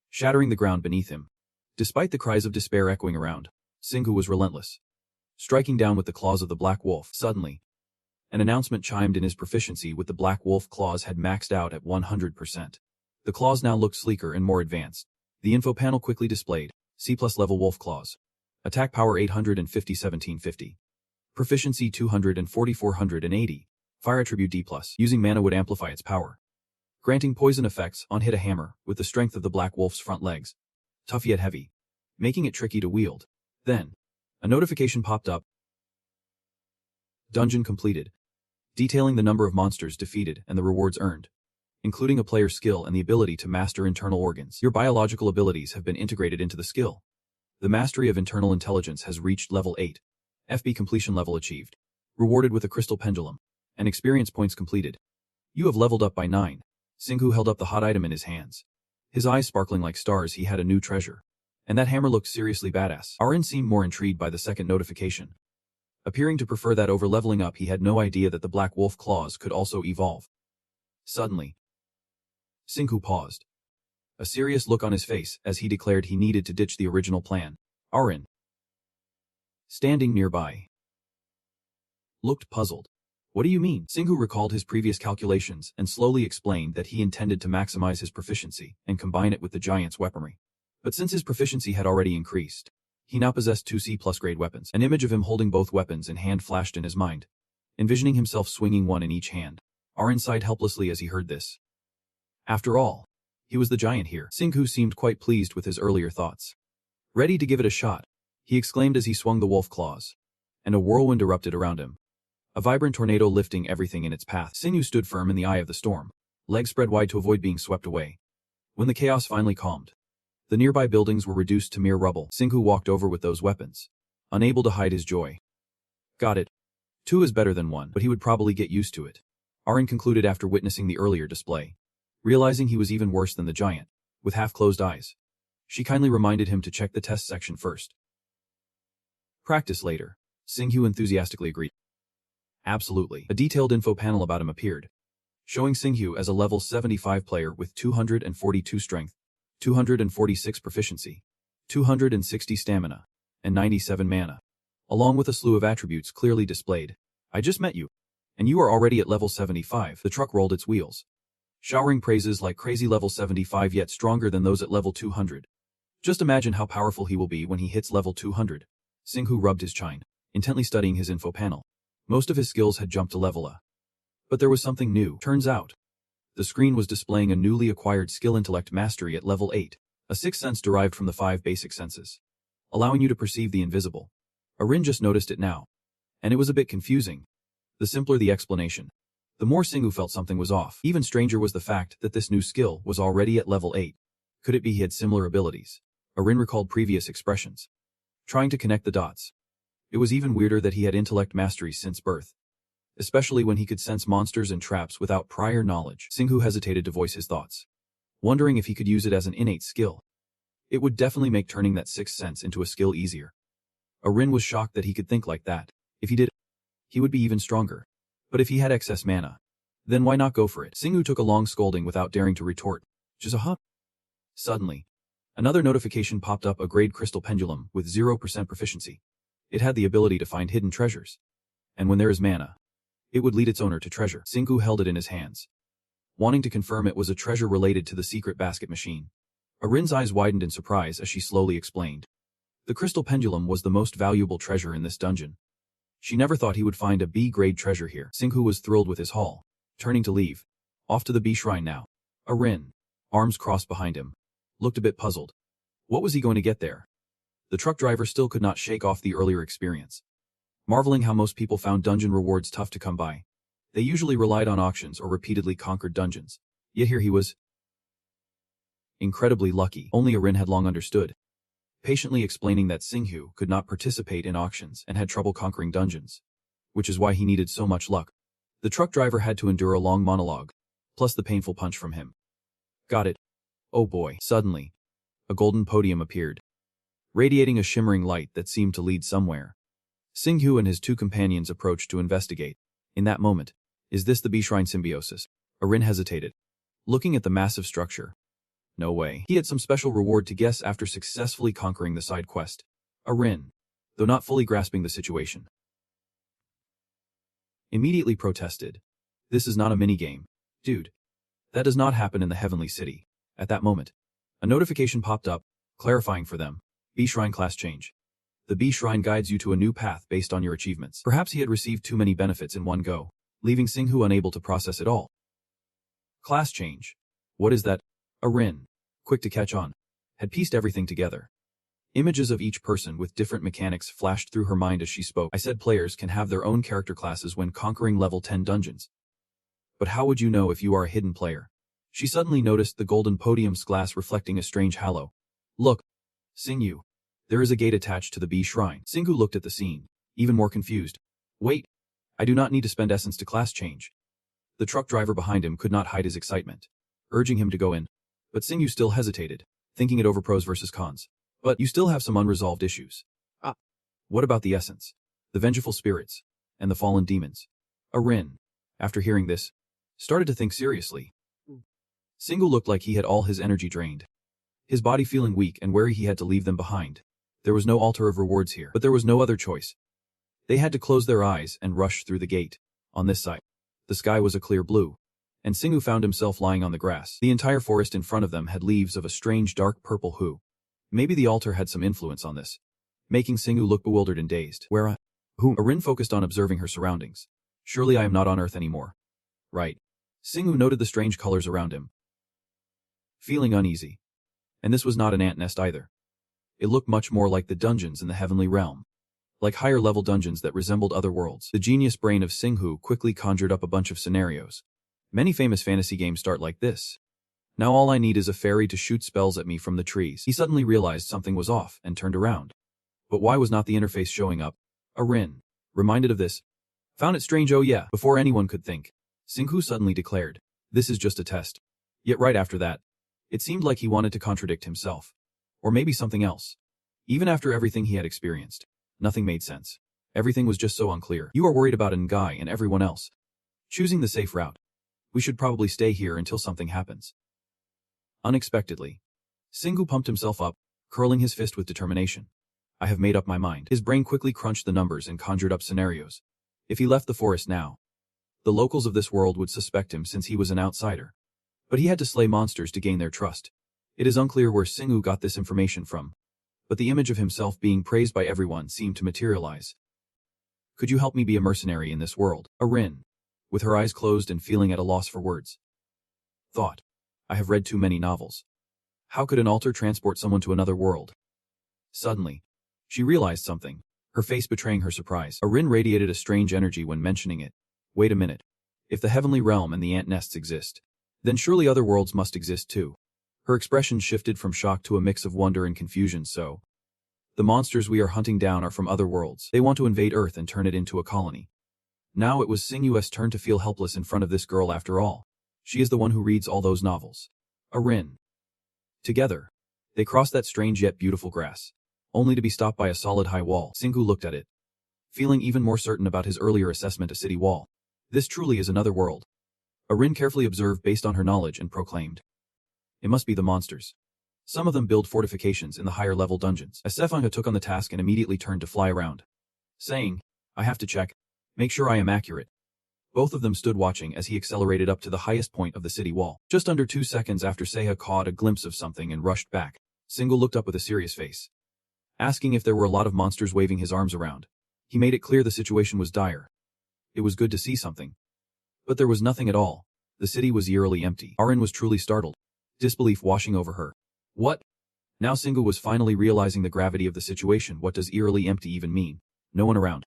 shattering the ground beneath him. Despite the cries of despair echoing around, Singu was relentless, striking down with the claws of the black wolf. Suddenly, an announcement chimed in. His proficiency with the black wolf claws had maxed out at 100%. The claws now looked sleeker and more advanced. The info panel quickly displayed, C+ level wolf claws. Attack power 850 1750. Proficiency 200 and 4480. Fire attribute D+. Using mana would amplify its power, granting poison effects on hit a hammer with the strength of the black wolf's front legs. Tough yet heavy, making it tricky to wield. Then, a notification popped up. Dungeon completed, detailing the number of monsters defeated and the rewards earned, including a player's skill and the ability to master internal organs. Your biological abilities have been integrated into the skill. The mastery of internal intelligence has reached level 8. FB completion level achieved. Rewarded with a crystal pendulum. And experience points completed. You have leveled up by 9. Singu held up the hot item in his hands, his eyes sparkling like stars. He had a new treasure. And that hammer looked seriously badass. Arin seemed more intrigued by the second notification. appearing to prefer that over leveling up. He had no idea that the black wolf claws could also evolve. Suddenly, Singhu paused, a serious look on his face as he declared he needed to ditch the original plan. Arin, standing nearby, looked puzzled. What do you mean? Singhu recalled his previous calculations and slowly explained that he intended to maximize his proficiency and combine it with the giant's weaponry. But since his proficiency had already increased, he now possessed 2 C+ grade weapons. An image of him holding both weapons in hand flashed in his mind, envisioning himself swinging one in each hand. Arin sighed helplessly as he heard this. After all, he was the giant here. Singhu seemed quite pleased with his earlier thoughts. Ready to give it a shot, he exclaimed as he swung the wolf claws, and a whirlwind erupted around him, a vibrant tornado lifting everything in its path. Singhu stood firm in the eye of the storm, legs spread wide to avoid being swept away. When the chaos finally calmed, the nearby buildings were reduced to mere rubble. Singhu walked over with those weapons, unable to hide his joy. Got it. 2 is better than 1, but he would probably get used to it, Arin concluded after witnessing the earlier display. Realizing he was even worse than the giant, with half-closed eyes, she kindly reminded him to check the test section first. Practice later, Singhu enthusiastically agreed. Absolutely. A detailed info panel about him appeared, showing Singhu as a level 75 player with 242 strength, 246 proficiency, 260 stamina, and 97 mana, along with a slew of attributes clearly displayed. I just met you, and you are already at level 75. The truck rolled its wheels, showering praises like crazy. Level 75 yet stronger than those at level 200. Just imagine how powerful he will be when he hits level 200. Singhu rubbed his chin, intently studying his info panel. Most of his skills had jumped to level A. But there was something new. Turns out, the screen was displaying a newly acquired skill intellect mastery at level 8, a 6th sense derived from the 5 basic senses, allowing you to perceive the invisible. Arin just noticed it now, and it was a bit confusing. The simpler the explanation, the more Singhu felt something was off. Even stranger was the fact that this new skill was already at level 8. Could it be he had similar abilities? Arin recalled previous expressions, trying to connect the dots. It was even weirder that he had intellect mastery since birth, especially when he could sense monsters and traps without prior knowledge. Singhu hesitated to voice his thoughts, wondering if he could use it as an innate skill. It would definitely make turning that 6th sense into a skill easier. Arin was shocked that he could think like that. If he did, he would be even stronger. But if he had excess mana, then why not go for it? Singhu took a long scolding without daring to retort. Just a hop. Suddenly, another notification popped up, a grade crystal pendulum with 0% proficiency. It had the ability to find hidden treasures, and when there is mana, it would lead its owner to treasure. Singhu held it in his hands, wanting to confirm it was a treasure related to the secret basket machine. Arin's eyes widened in surprise as she slowly explained. The crystal pendulum was the most valuable treasure in this dungeon. She never thought he would find a B-grade treasure here. Singhu was thrilled with his haul, turning to leave. Off to the B shrine now. Arin, arms crossed behind him, looked a bit puzzled. What was he going to get there? The truck driver still could not shake off the earlier experience, marveling how most people found dungeon rewards tough to come by. They usually relied on auctions or repeatedly conquered dungeons. Yet here he was, incredibly lucky. Only Arin had long understood, patiently explaining that Singhu could not participate in auctions and had trouble conquering dungeons, which is why he needed so much luck. The truck driver had to endure a long monologue, plus the painful punch from him. Got it. Oh boy. Suddenly, a golden podium appeared, radiating a shimmering light that seemed to lead somewhere. Singhu and his 2 companions approached to investigate. In that moment, is this the B-Shrine symbiosis? Arin hesitated, looking at the massive structure. No way. He had some special reward to guess after successfully conquering the side quest. Arin, though not fully grasping the situation, immediately protested. This is not a minigame. Dude, that does not happen in the Heavenly City. At that moment, a notification popped up, clarifying for them. B-Shrine class change. The B-Shrine guides you to a new path based on your achievements. Perhaps he had received too many benefits in one go, leaving Singhu unable to process it all. Class change. What is that? Arin, quick to catch on, had pieced everything together. Images of each person with different mechanics flashed through her mind as she spoke. I said players can have their own character classes when conquering level 10 dungeons. But how would you know if you are a hidden player? She suddenly noticed the golden podium's glass reflecting a strange halo. Look, Singhu, there is a gate attached to the B shrine. Singhu looked at the scene, even more confused. Wait, I do not need to spend essence to class change. The truck driver behind him could not hide his excitement, urging him to go in. But Singhu still hesitated, thinking it over pros versus cons. But you still have some unresolved issues. What about the essence? the vengeful spirits, and the fallen demons. Arin, after hearing this, started to think seriously. Singu looked like he had all his energy drained. His body feeling weak and wary, he had to leave them behind. There was no altar of rewards here, but there was no other choice. They had to close their eyes and rush through the gate. On this side, the sky was a clear blue, and Singu found himself lying on the grass. The entire forest in front of them had leaves of a strange dark purple hue. Maybe the altar had some influence on this, making Singu look bewildered and dazed. Where whom? Arin focused on observing her surroundings. Surely I am not on Earth anymore. Right. Singu noted the strange colors around him, feeling uneasy. And this was not an ant nest either. It looked much more like the dungeons in the heavenly realm. Like higher-level dungeons that resembled other worlds. The genius brain of Singhu quickly conjured up a bunch of scenarios. Many famous fantasy games start like this. Now all I need is a fairy to shoot spells at me from the trees. He suddenly realized something was off and turned around. But why was not the interface showing up? Arin, reminded of this, found it strange. Oh yeah, before anyone could think, Singhu suddenly declared, "This is just a test." Yet right after that, it seemed like he wanted to contradict himself. Or maybe something else. Even after everything he had experienced, nothing made sense. Everything was just so unclear. You are worried about Ngai and everyone else. Choosing the safe route. We should probably stay here until something happens. Unexpectedly, Singu pumped himself up, curling his fist with determination. I have made up my mind. His brain quickly crunched the numbers and conjured up scenarios. If he left the forest now, the locals of this world would suspect him since he was an outsider. But he had to slay monsters to gain their trust. It is unclear where Singu got this information from, but the image of himself being praised by everyone seemed to materialize. Could you help me be a mercenary in this world? Arin, with her eyes closed and feeling at a loss for words, thought, I have read too many novels. How could an altar transport someone to another world? Suddenly, she realized something, her face betraying her surprise. Arin radiated a strange energy when mentioning it. Wait a minute. If the heavenly realm and the ant nests exist, then surely other worlds must exist too. Her expression shifted from shock to a mix of wonder and confusion. So, the monsters we are hunting down are from other worlds. They want to invade Earth and turn it into a colony. Now it was Singu's turn to feel helpless in front of this girl after all. She is the one who reads all those novels. Arin. Together, they crossed that strange yet beautiful grass, only to be stopped by a solid high wall. Singu looked at it, feeling even more certain about his earlier assessment a city wall. This truly is another world. Arin carefully observed based on her knowledge and proclaimed, it must be the monsters. Some of them build fortifications in the higher level dungeons. Sefanga took on the task and immediately turned to fly around, saying, I have to check, make sure I am accurate. Both of them stood watching as he accelerated up to the highest point of the city wall. Just under 2 seconds after Seha caught a glimpse of something and rushed back, Single looked up with a serious face, asking if there were a lot of monsters waving his arms around. He made it clear the situation was dire. It was good to see something. But there was nothing at all. The city was eerily empty. Arin was truly startled, disbelief washing over her. What? Now Single was finally realizing the gravity of the situation. What does eerily empty even mean? No one around.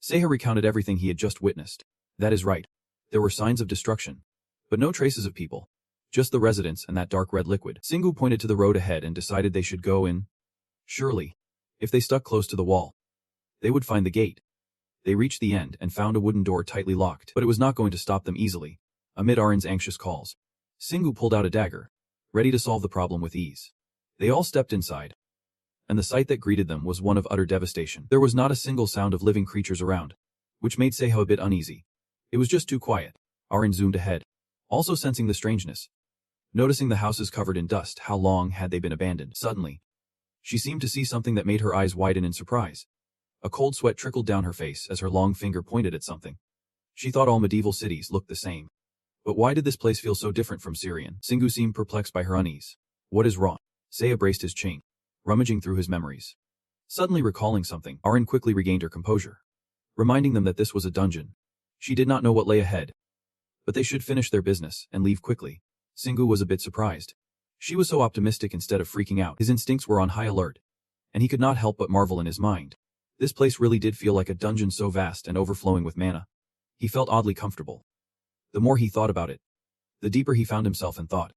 Seha recounted everything he had just witnessed. That is right. There were signs of destruction, but no traces of people. Just the residents and that dark red liquid. Singu pointed to the road ahead and decided they should go in. Surely, if they stuck close to the wall, they would find the gate. They reached the end and found a wooden door tightly locked, but it was not going to stop them easily. Amid Arin's anxious calls, Singu pulled out a dagger, ready to solve the problem with ease. They all stepped inside, and the sight that greeted them was one of utter devastation. There was not a single sound of living creatures around, which made Seho a bit uneasy. It was just too quiet. Arin zoomed ahead, also sensing the strangeness. Noticing the houses covered in dust, how long had they been abandoned? Suddenly, she seemed to see something that made her eyes widen in surprise. A cold sweat trickled down her face as her long finger pointed at something. She thought all medieval cities looked the same. But why did this place feel so different from Syrian? Singu seemed perplexed by her unease. What is wrong? Saya braced his chin, rummaging through his memories. Suddenly recalling something, Arin quickly regained her composure, reminding them that this was a dungeon. She did not know what lay ahead, but they should finish their business and leave quickly. Singu was a bit surprised. She was so optimistic instead of freaking out. His instincts were on high alert, and he could not help but marvel in his mind. This place really did feel like a dungeon so vast and overflowing with mana. He felt oddly comfortable. The more he thought about it, the deeper he found himself in thought.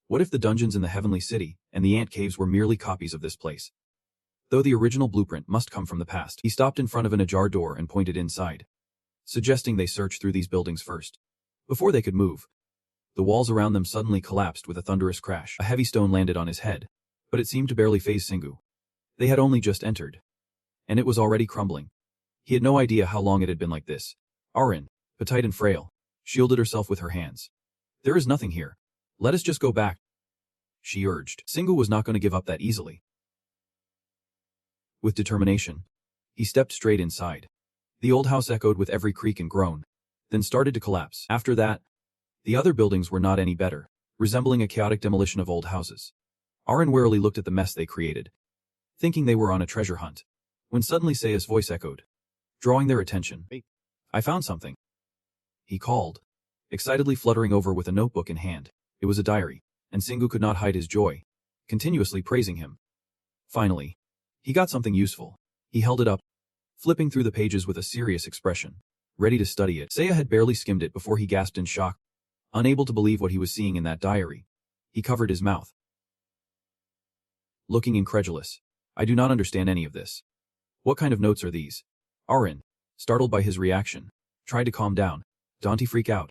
What if the dungeons in the heavenly city and the ant caves were merely copies of this place? Though the original blueprint must come from the past. He stopped in front of an ajar door and pointed inside, suggesting they search through these buildings first, before they could move. The walls around them suddenly collapsed with a thunderous crash. A heavy stone landed on his head, but it seemed to barely faze Singu. They had only just entered, and it was already crumbling. He had no idea how long it had been like this. Arin, petite and frail, shielded herself with her hands. There is nothing here. Let us just go back, she urged. Singu was not going to give up that easily. With determination, he stepped straight inside. The old house echoed with every creak and groan, then started to collapse. After that, the other buildings were not any better, resembling a chaotic demolition of old houses. Arin warily looked at the mess they created, thinking they were on a treasure hunt, when suddenly Saya's voice echoed, drawing their attention. I found something, he called, excitedly fluttering over with a notebook in hand. It was a diary, and Singu could not hide his joy, continuously praising him. Finally, he got something useful. He held it up, flipping through the pages with a serious expression, ready to study it. Saya had barely skimmed it before he gasped in shock, unable to believe what he was seeing in that diary. He covered his mouth, looking incredulous. I do not understand any of this. What kind of notes are these? Arin, startled by his reaction, tried to calm down. Don't freak out.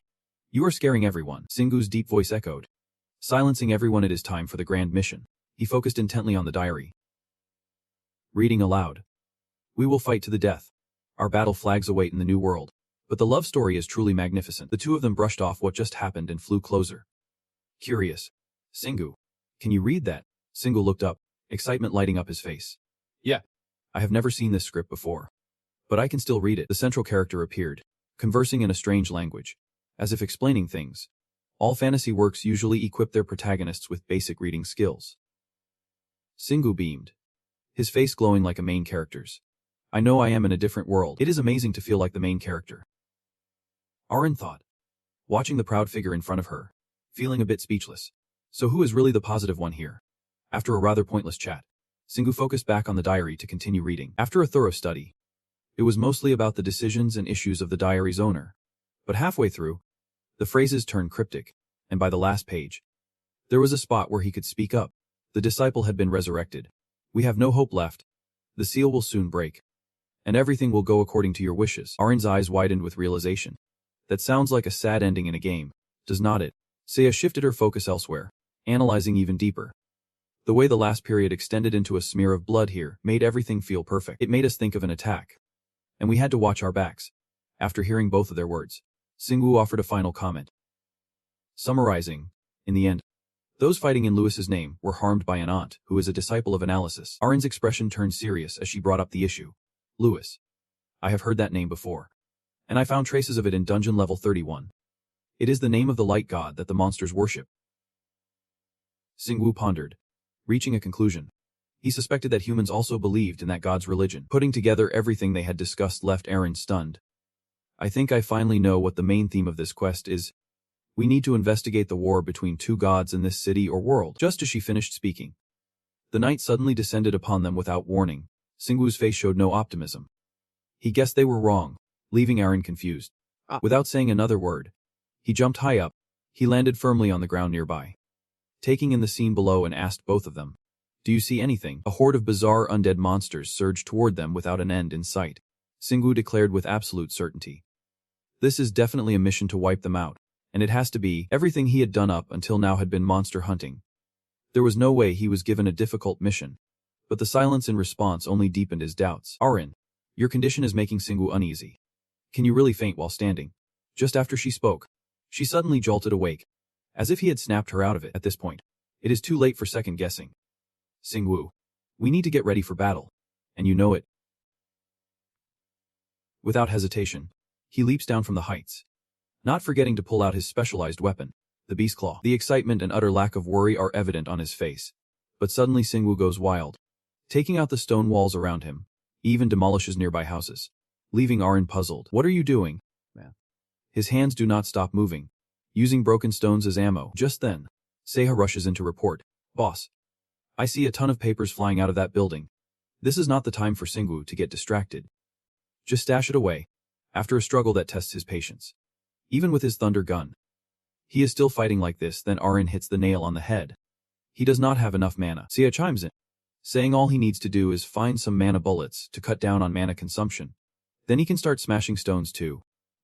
You are scaring everyone, Singu's deep voice echoed. Silencing everyone, it is time for the grand mission. He focused intently on the diary, reading aloud. We will fight to the death. Our battle flags await in the new world. But the love story is truly magnificent. The two of them brushed off what just happened and flew closer. Curious. Singu, can you read that? Singu looked up, excitement lighting up his face. Yeah. I have never seen this script before, but I can still read it. The central character appeared, conversing in a strange language, as if explaining things. All fantasy works usually equip their protagonists with basic reading skills. Singu beamed, his face glowing like a main character's. I know I am in a different world. It is amazing to feel like the main character, Arin thought, watching the proud figure in front of her, feeling a bit speechless. So who is really the positive one here? After a rather pointless chat, Singu focused back on the diary to continue reading. After a thorough study, it was mostly about the decisions and issues of the diary's owner. But halfway through, the phrases turned cryptic, and by the last page, there was a spot where he could speak up. The disciple had been resurrected. We have no hope left. The seal will soon break, and everything will go according to your wishes. Arin's eyes widened with realization. That sounds like a sad ending in a game, does not it? Saya shifted her focus elsewhere, analyzing even deeper. The way the last period extended into a smear of blood here made everything feel perfect. It made us think of an attack, and we had to watch our backs. After hearing both of their words, Singu offered a final comment. Summarizing, in the end, those fighting in Lewis's name were harmed by an aunt who is a disciple of analysis. Arin's expression turned serious as she brought up the issue. Lewis. I have heard that name before, and I found traces of it in dungeon level 31. It is the name of the light god that the monsters worship. Singu pondered, reaching a conclusion. He suspected that humans also believed in that god's religion. Putting together everything they had discussed left Arin stunned. I think I finally know what the main theme of this quest is. We need to investigate the war between two gods in this city or world. Just as she finished speaking, the night suddenly descended upon them without warning. Singu's face showed no optimism. He guessed they were wrong, leaving Arin confused. Without saying another word, he jumped high up. He landed firmly on the ground nearby, taking in the scene below and asked both of them, do you see anything? A horde of bizarre undead monsters surged toward them without an end in sight. Singu declared with absolute certainty. This is definitely a mission to wipe them out, and it has to be. Everything he had done up until now had been monster hunting. There was no way he was given a difficult mission, but the silence in response only deepened his doubts. Arin, your condition is making Singu uneasy. Can you really faint while standing? Just after she spoke, she suddenly jolted awake, as if he had snapped her out of it. At this point, it is too late for second guessing. Singu, we need to get ready for battle, and you know it. Without hesitation, he leaps down from the heights, not forgetting to pull out his specialized weapon, the beast claw. The excitement and utter lack of worry are evident on his face, but suddenly Singu goes wild, taking out the stone walls around him. He even demolishes nearby houses, leaving Arin puzzled. What are you doing, man? His hands do not stop moving, using broken stones as ammo. Just then, Seha rushes in to report. Boss, I see a ton of papers flying out of that building. This is not the time for Singu to get distracted. Just stash it away. After a struggle that tests his patience, even with his thunder gun, he is still fighting like this. Then Arin hits the nail on the head. He does not have enough mana. Sia chimes in, saying all he needs to do is find some mana bullets to cut down on mana consumption. Then he can start smashing stones too,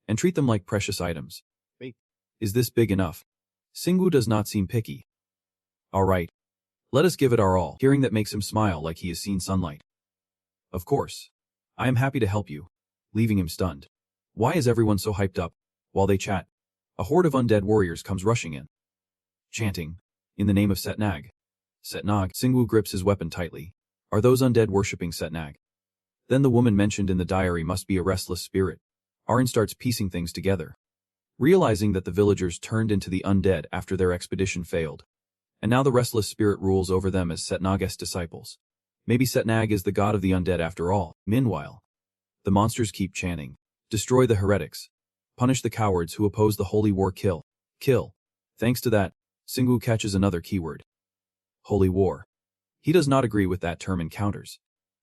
and treat them like precious items. Is this big enough? Singu does not seem picky. All right. Let us give it our all. Hearing that makes him smile like he has seen sunlight. Of course. I am happy to help you. leaving him stunned. Why is everyone so hyped up? While they chat, a horde of undead warriors comes rushing in, chanting, "In the name of Setnag." Setnag. Singwoo grips his weapon tightly. Are those undead worshipping Setnag? Then the woman mentioned in the diary must be a restless spirit. Arin starts piecing things together, realizing that the villagers turned into the undead after their expedition failed. And now the restless spirit rules over them as Setnag's disciples. Maybe Setnag is the god of the undead after all. Meanwhile, the monsters keep chanting, "Destroy the heretics. Punish the cowards who oppose the holy war. Kill. Kill." Thanks to that, Singwoo catches another keyword. Holy war. He does not agree with that term and counters.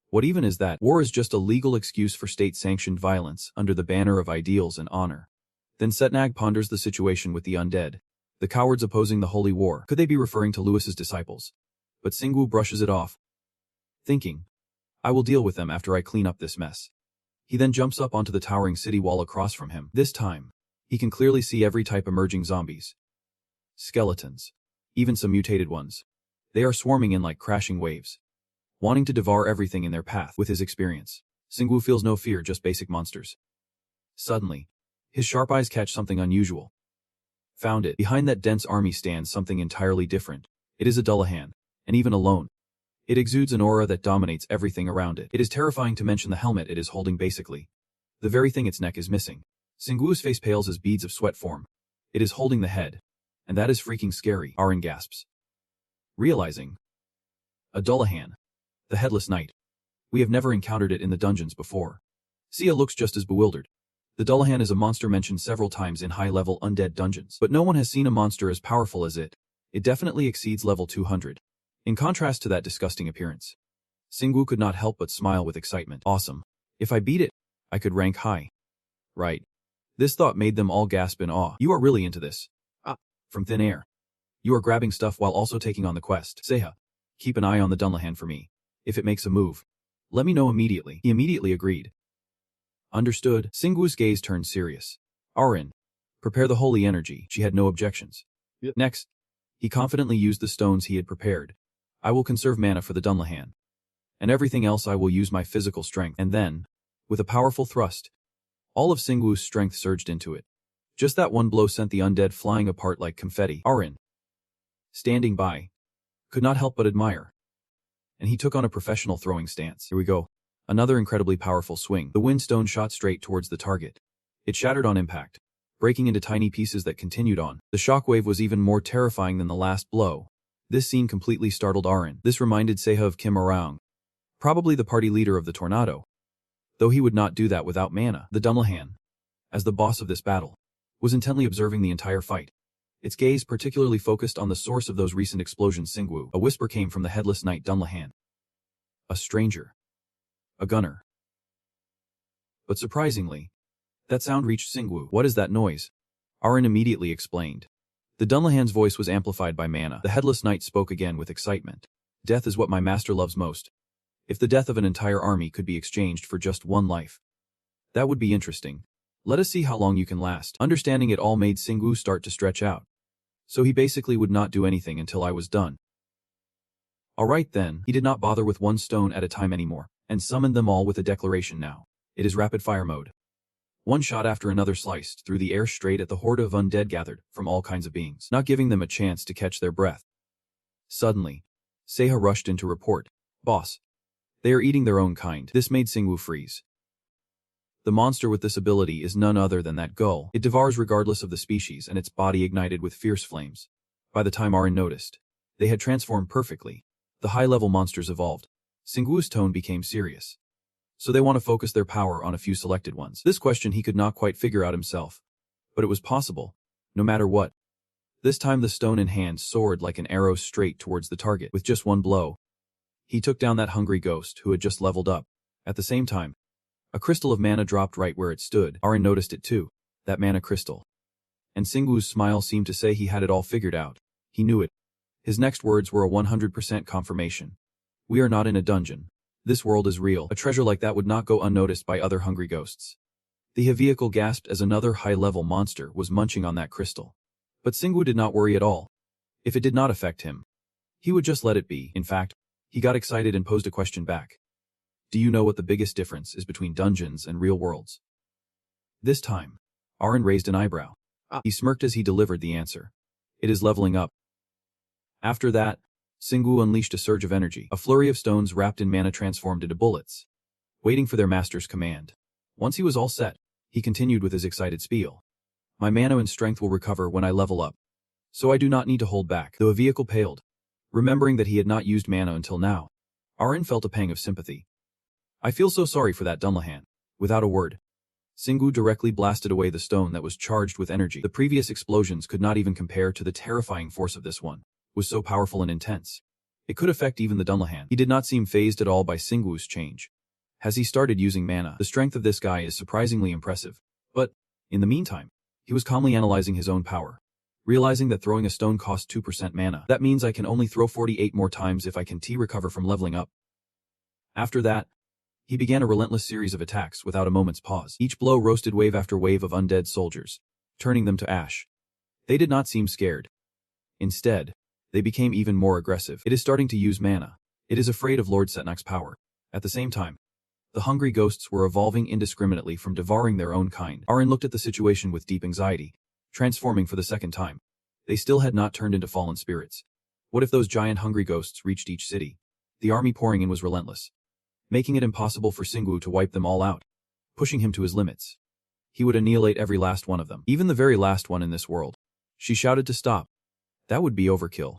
What even is that? War is just a legal excuse for state-sanctioned violence under the banner of ideals and honor. Then Setnag ponders the situation with the undead, the cowards opposing the holy war. Could they be referring to Lewis's disciples? But Singwoo brushes it off, thinking, I will deal with them after I clean up this mess. He then jumps up onto the towering city wall across from him. This time, he can clearly see every type emerging zombies. Skeletons. Even some mutated ones. They are swarming in like crashing waves, wanting to devour everything in their path. With his experience, Singwoo feels no fear, just basic monsters. Suddenly, his sharp eyes catch something unusual. Found it. Behind that dense army stands something entirely different. It is a Dullahan, and even alone, it exudes an aura that dominates everything around it. It is terrifying to mention the helmet it is holding basically. The very thing its neck is missing. Singwoo's face pales as beads of sweat form. It is holding the head, and that is freaking scary. Arin gasps, realizing, a Dullahan, the headless knight. We have never encountered it in the dungeons before. Sia looks just as bewildered. The Dullahan is a monster mentioned several times in high-level undead dungeons, but no one has seen a monster as powerful as it. It definitely exceeds level 200. In contrast to that disgusting appearance, Singwoo could not help but smile with excitement. Awesome. If I beat it, I could rank high. Right. This thought made them all gasp in awe. You are really into this. From thin air. You are grabbing stuff while also taking on the quest. Seha, keep an eye on the Dullahan for me. If it makes a move, let me know immediately. He immediately agreed. Understood. Singwoo's gaze turned serious. Arin, prepare the holy energy. She had no objections. Yep. Next, he confidently used the stones he had prepared. I will conserve mana for the Dullahan. And everything else I will use my physical strength. And then, with a powerful thrust, all of Singwoo's strength surged into it. Just that one blow sent the undead flying apart like confetti. Arin, standing by, could not help but admire. And he took on a professional throwing stance. Here we go. Another incredibly powerful swing. The wind stone shot straight towards the target. It shattered on impact, breaking into tiny pieces that continued on. The shockwave was even more terrifying than the last blow. This scene completely startled Arin. This reminded Seha of Kim Arang, probably the party leader of the tornado. Though he would not do that without mana. The Dullahan, as the boss of this battle, was intently observing the entire fight. Its gaze particularly focused on the source of those recent explosions. Singwoo. A whisper came from the headless knight Dullahan. A stranger. A gunner. But surprisingly, that sound reached Singwoo. What is that noise? Arin immediately explained. The Dullahan's voice was amplified by mana. The headless knight spoke again with excitement. Death is what my master loves most. If the death of an entire army could be exchanged for just one life, that would be interesting. Let us see how long you can last. Understanding it all made Singwoo start to stretch out. So he basically would not do anything until I was done. Alright then, he did not bother with one stone at a time anymore, and summoned them all with a declaration now. It is rapid fire mode. One shot after another sliced through the air straight at the horde of undead gathered from all kinds of beings, not giving them a chance to catch their breath. Suddenly, Seha rushed in to report. Boss, they are eating their own kind. This made Singwoo freeze. The monster with this ability is none other than that gull. It devours regardless of the species, and its body ignited with fierce flames. By the time Arin noticed, they had transformed perfectly. The high-level monsters evolved. Singwoo's tone became serious. So they want to focus their power on a few selected ones. This question he could not quite figure out himself. But it was possible, no matter what. This time the stone in hand soared like an arrow straight towards the target. With just one blow, he took down that hungry ghost who had just leveled up. At the same time, a crystal of mana dropped right where it stood. Arin noticed it too, that mana crystal. And Singwoo's smile seemed to say he had it all figured out. He knew it. His next words were a 100% confirmation. We are not in a dungeon. This world is real. A treasure like that would not go unnoticed by other hungry ghosts. The vehicle gasped as another high-level monster was munching on that crystal. But Singwoo did not worry at all. If it did not affect him, he would just let it be. In fact, he got excited and posed a question back. Do you know what the biggest difference is between dungeons and real worlds? This time, Arin raised an eyebrow. He smirked as he delivered the answer. It is leveling up. After that, Singu unleashed a surge of energy. A flurry of stones wrapped in mana transformed into bullets, waiting for their master's command. Once he was all set, he continued with his excited spiel. My mana and strength will recover when I level up, so I do not need to hold back. Though a vehicle paled, remembering that he had not used mana until now, Arin felt a pang of sympathy. I feel so sorry for that Dunlahan. Without a word, Singu directly blasted away the stone that was charged with energy. The previous explosions could not even compare to the terrifying force of this one. It was so powerful and intense. It could affect even the Dunlahan. He did not seem fazed at all by Singu's change. As he started using mana, the strength of this guy is surprisingly impressive. But, in the meantime, he was calmly analyzing his own power, realizing that throwing a stone costs 2% mana. That means I can only throw 48 more times if I can recover from leveling up. After that, he began a relentless series of attacks without a moment's pause. Each blow roasted wave after wave of undead soldiers, turning them to ash. They did not seem scared. Instead, they became even more aggressive. It is starting to use mana. It is afraid of Lord Setnak's power. At the same time, the hungry ghosts were evolving indiscriminately from devouring their own kind. Arin looked at the situation with deep anxiety, transforming for the second time. They still had not turned into fallen spirits. What if those giant hungry ghosts reached each city? The army pouring in was relentless, making it impossible for Singu to wipe them all out, pushing him to his limits. He would annihilate every last one of them, even the very last one in this world. She shouted to stop. That would be overkill.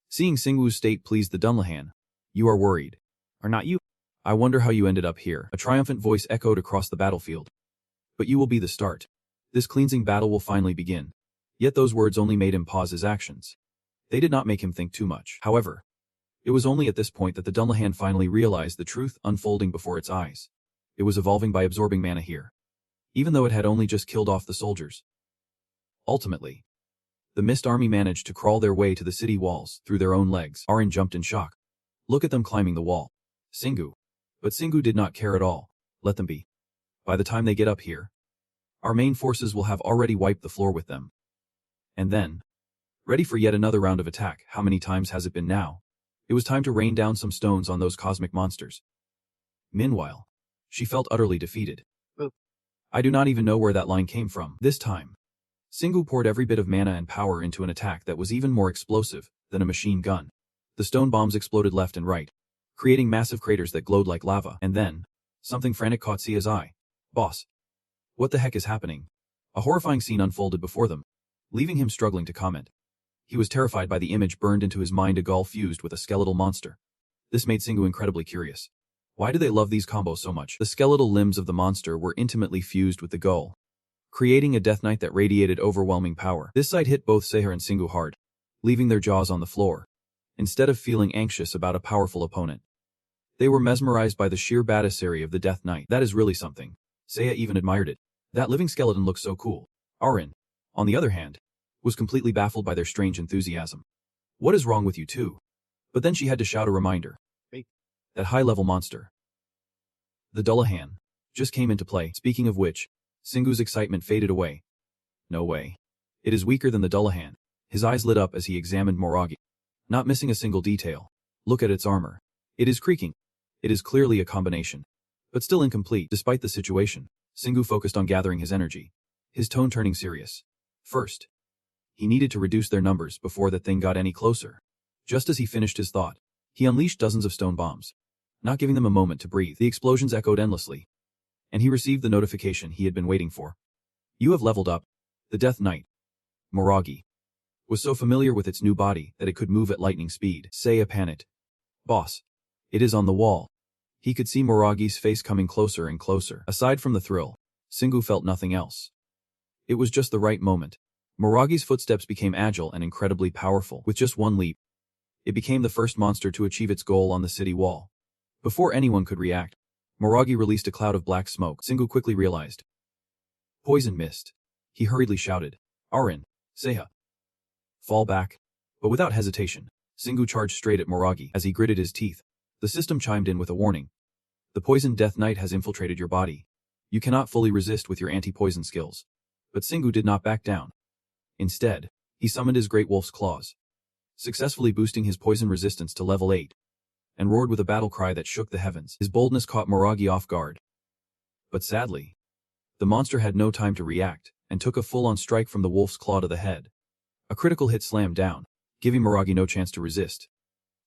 Seeing Singu's state pleased the Dunlahan. You are worried. Are not you? I wonder how you ended up here. A triumphant voice echoed across the battlefield. But you will be the start. This cleansing battle will finally begin. Yet those words only made him pause his actions. They did not make him think too much. However, it was only at this point that the Dunlahan finally realized the truth unfolding before its eyes. It was evolving by absorbing mana here, even though it had only just killed off the soldiers. Ultimately, the Mist Army managed to crawl their way to the city walls through their own legs. Arin jumped in shock. Look at them climbing the wall. Singu. But Singu did not care at all. Let them be. By the time they get up here, our main forces will have already wiped the floor with them. And then, ready for yet another round of attack. How many times has it been now? It was time to rain down some stones on those cosmic monsters. Meanwhile, she felt utterly defeated. I do not even know where that line came from. This time, Singu poured every bit of mana and power into an attack that was even more explosive than a machine gun. The stone bombs exploded left and right, creating massive craters that glowed like lava. And then, something frantic caught Sia's eye. Boss. What the heck is happening? A horrifying scene unfolded before them, leaving him struggling to comment. He was terrified by the image burned into his mind, a gull fused with a skeletal monster. This made Singu incredibly curious. Why do they love these combos so much? The skeletal limbs of the monster were intimately fused with the gull, creating a death knight that radiated overwhelming power. This sight hit both Seher and Singu hard, leaving their jaws on the floor. Instead of feeling anxious about a powerful opponent, they were mesmerized by the sheer badassery of the Death Knight. That is really something. Seiya even admired it. That living skeleton looks so cool. Arin, on the other hand, was completely baffled by their strange enthusiasm. What is wrong with you two? But then she had to shout a reminder. Hey. That high-level monster. The Dullahan just came into play. Speaking of which, Singu's excitement faded away. No way. It is weaker than the Dullahan. His eyes lit up as he examined Moragi. Not missing a single detail. Look at its armor. It is creaking. It is clearly a combination, but still incomplete. Despite the situation, Singu focused on gathering his energy, his tone turning serious. First, he needed to reduce their numbers before that thing got any closer. Just as he finished his thought, he unleashed dozens of stone bombs, not giving them a moment to breathe. The explosions echoed endlessly, and he received the notification he had been waiting for. You have leveled up. The Death Knight, Moragi, was so familiar with its new body that it could move at lightning speed. Seiya panicked. Boss. It is on the wall. He could see Moragi's face coming closer and closer. Aside from the thrill, Singu felt nothing else. It was just the right moment. Moragi's footsteps became agile and incredibly powerful. With just one leap, it became the first monster to achieve its goal on the city wall. Before anyone could react, Moragi released a cloud of black smoke. Singu quickly realized. Poison mist. He hurriedly shouted. Arin, Seiya. Fall back. But without hesitation, Singu charged straight at Moragi. As he gritted his teeth, the system chimed in with a warning. The poisoned Death Knight has infiltrated your body. You cannot fully resist with your anti-poison skills. But Singu did not back down. Instead, he summoned his Great Wolf's Claws, successfully boosting his poison resistance to level 8. and roared with a battle cry that shook the heavens. His boldness caught Moragi off guard. But sadly, the monster had no time to react, and took a full-on strike from the wolf's claw to the head. A critical hit slammed down, giving Moragi no chance to resist,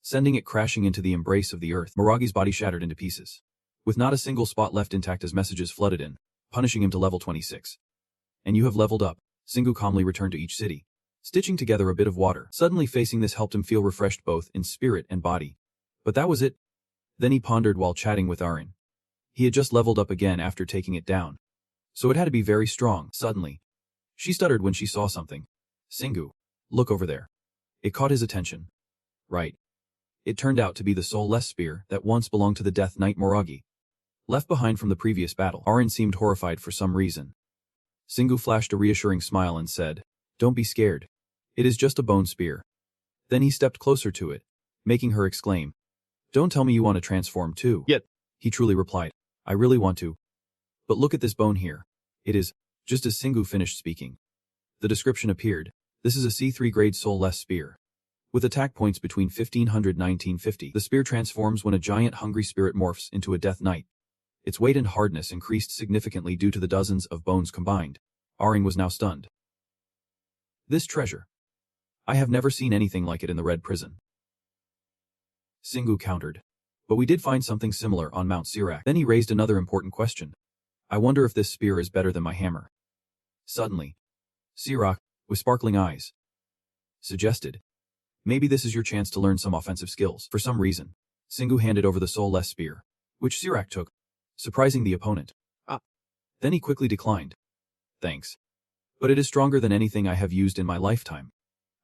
sending it crashing into the embrace of the earth. Moragi's body shattered into pieces, with not a single spot left intact as messages flooded in, punishing him to level 26. And you have leveled up, Singu calmly returned to each city, stitching together a bit of water. Suddenly facing this helped him feel refreshed both in spirit and body. But that was it. Then he pondered while chatting with Arin. He had just leveled up again after taking it down, so it had to be very strong. Suddenly, she stuttered when she saw something. Singu, look over there. It caught his attention. Right. It turned out to be the soulless spear that once belonged to the Death Knight Moragi. Left behind from the previous battle, Arin seemed horrified for some reason. Singu flashed a reassuring smile and said, "Don't be scared. It is just a bone spear." Then he stepped closer to it, making her exclaim, "Don't tell me you want to transform too." "Yet," he truly replied, "I really want to. But look at this bone here. It is..." Just as Singu finished speaking, the description appeared. This is a C3 grade soulless spear, with attack points between 1500 and 1950. The spear transforms when a giant hungry spirit morphs into a Death Knight. Its weight and hardness increased significantly due to the dozens of bones combined. Arin was now stunned. This treasure. I have never seen anything like it in the Red Prison. Singu countered. But we did find something similar on Mount Sirak. Then he raised another important question. I wonder if this spear is better than my hammer. Suddenly, Sirak, with sparkling eyes, suggested, maybe this is your chance to learn some offensive skills. For some reason, Singu handed over the soulless spear, which Sirak took, surprising the opponent. Then he quickly declined. Thanks. But it is stronger than anything I have used in my lifetime.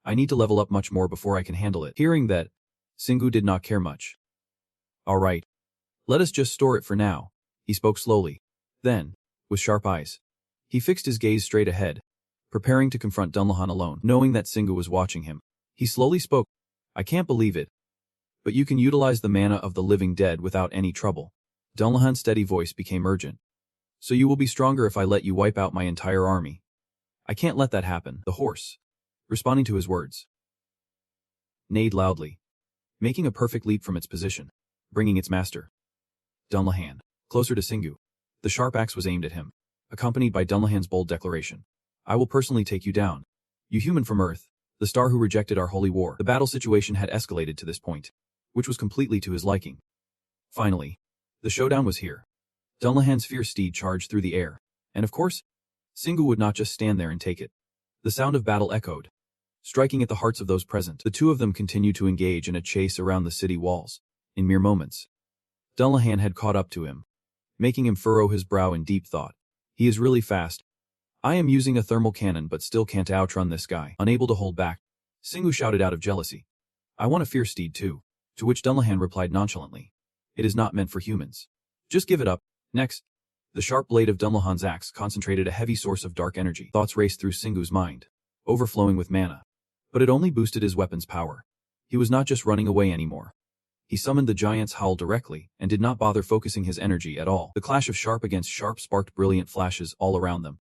I need to level up much more before I can handle it. Hearing that, Singu did not care much. All right. Let us just store it for now, he spoke slowly. Then, with sharp eyes, he fixed his gaze straight ahead, preparing to confront Dunlahan alone. Knowing that Singu was watching him, he slowly spoke. I can't believe it. But you can utilize the mana of the living dead without any trouble. Dunlahan's steady voice became urgent. So you will be stronger if I let you wipe out my entire army. I can't let that happen. The horse, responding to his words, neighed loudly, making a perfect leap from its position, bringing its master, Dunlahan, closer to Singu. The sharp axe was aimed at him, accompanied by Dunlahan's bold declaration. I will personally take you down. You human from Earth, the star who rejected our holy war. The battle situation had escalated to this point, which was completely to his liking. Finally, the showdown was here. Dunlahan's fierce steed charged through the air, and of course, Singu would not just stand there and take it. The sound of battle echoed, striking at the hearts of those present. The two of them continued to engage in a chase around the city walls. In mere moments, Dunlahan had caught up to him, making him furrow his brow in deep thought. He is really fast. I am using a thermal cannon but still can't outrun this guy. Unable to hold back, Singu shouted out of jealousy. I want a fierce steed too, to which Dunlahan replied nonchalantly. It is not meant for humans. Just give it up. Next, the sharp blade of Dunlahan's axe concentrated a heavy source of dark energy. Thoughts raced through Singu's mind, overflowing with mana. But it only boosted his weapon's power. He was not just running away anymore. He summoned the giant's howl directly, and did not bother focusing his energy at all. The clash of sharp against sharp sparked brilliant flashes all around them.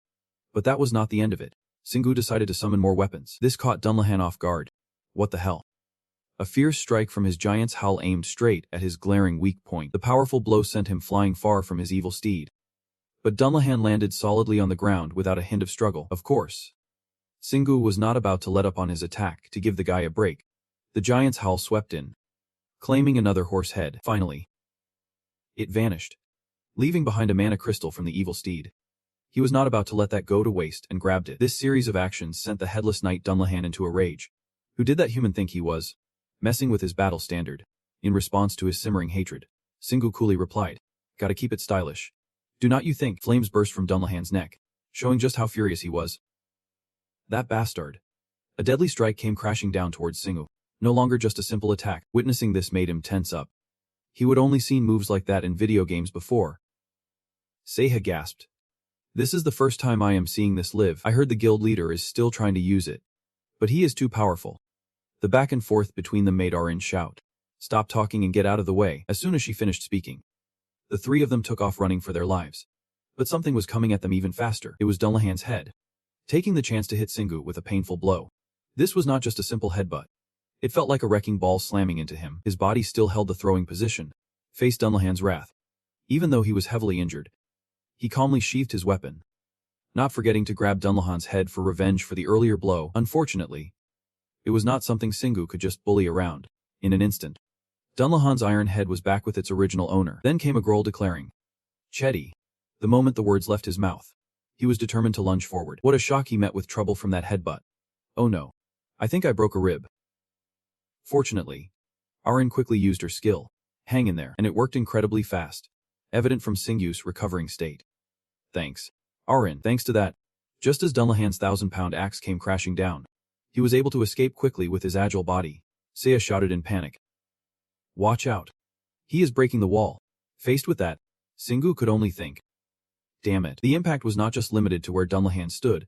But that was not the end of it. Singu decided to summon more weapons. This caught Dunlahan off guard. What the hell? A fierce strike from his giant's howl aimed straight at his glaring weak point. The powerful blow sent him flying far from his evil steed. But Dunlahan landed solidly on the ground without a hint of struggle. Of course, Singu was not about to let up on his attack to give the guy a break. The giant's howl swept in, claiming another horse head. Finally, it vanished, leaving behind a mana crystal from the evil steed. He was not about to let that go to waste and grabbed it. This series of actions sent the headless knight Dunlahan into a rage. Who did that human think he was? Messing with his battle standard. In response to his simmering hatred, Singu coolly replied, Gotta keep it stylish. Do not you think? Flames burst from Dunlahan's neck, showing just how furious he was. That bastard. A deadly strike came crashing down towards Singu. No longer just a simple attack. Witnessing this made him tense up. He would only seen moves like that in video games before. Seha gasped. This is the first time I am seeing this live. I heard the guild leader is still trying to use it, but he is too powerful. The back and forth between them made Arin shout, Stop talking and get out of the way. As soon as she finished speaking, the three of them took off running for their lives. But something was coming at them even faster. It was Dunlahan's head, taking the chance to hit Singu with a painful blow. This was not just a simple headbutt. It felt like a wrecking ball slamming into him. His body still held the throwing position, faced Dunlahan's wrath. Even though he was heavily injured, he calmly sheathed his weapon, not forgetting to grab Dunlahan's head for revenge for the earlier blow. Unfortunately, it was not something Singu could just bully around. In an instant, Dunlahan's iron head was back with its original owner. Then came a growl declaring, "Chetty." The moment the words left his mouth, he was determined to lunge forward. What a shock he met with trouble from that headbutt. Oh no. I think I broke a rib. Fortunately, Arin quickly used her skill, hang in there, and it worked incredibly fast, evident from Singu's recovering state. Thanks, Arin. Thanks to that, just as Dunlahan's 1,000-pound axe came crashing down, he was able to escape quickly with his agile body. Saya shouted in panic. Watch out. He is breaking the wall. Faced with that, Singu could only think. Damn it. The impact was not just limited to where Dunlahan stood.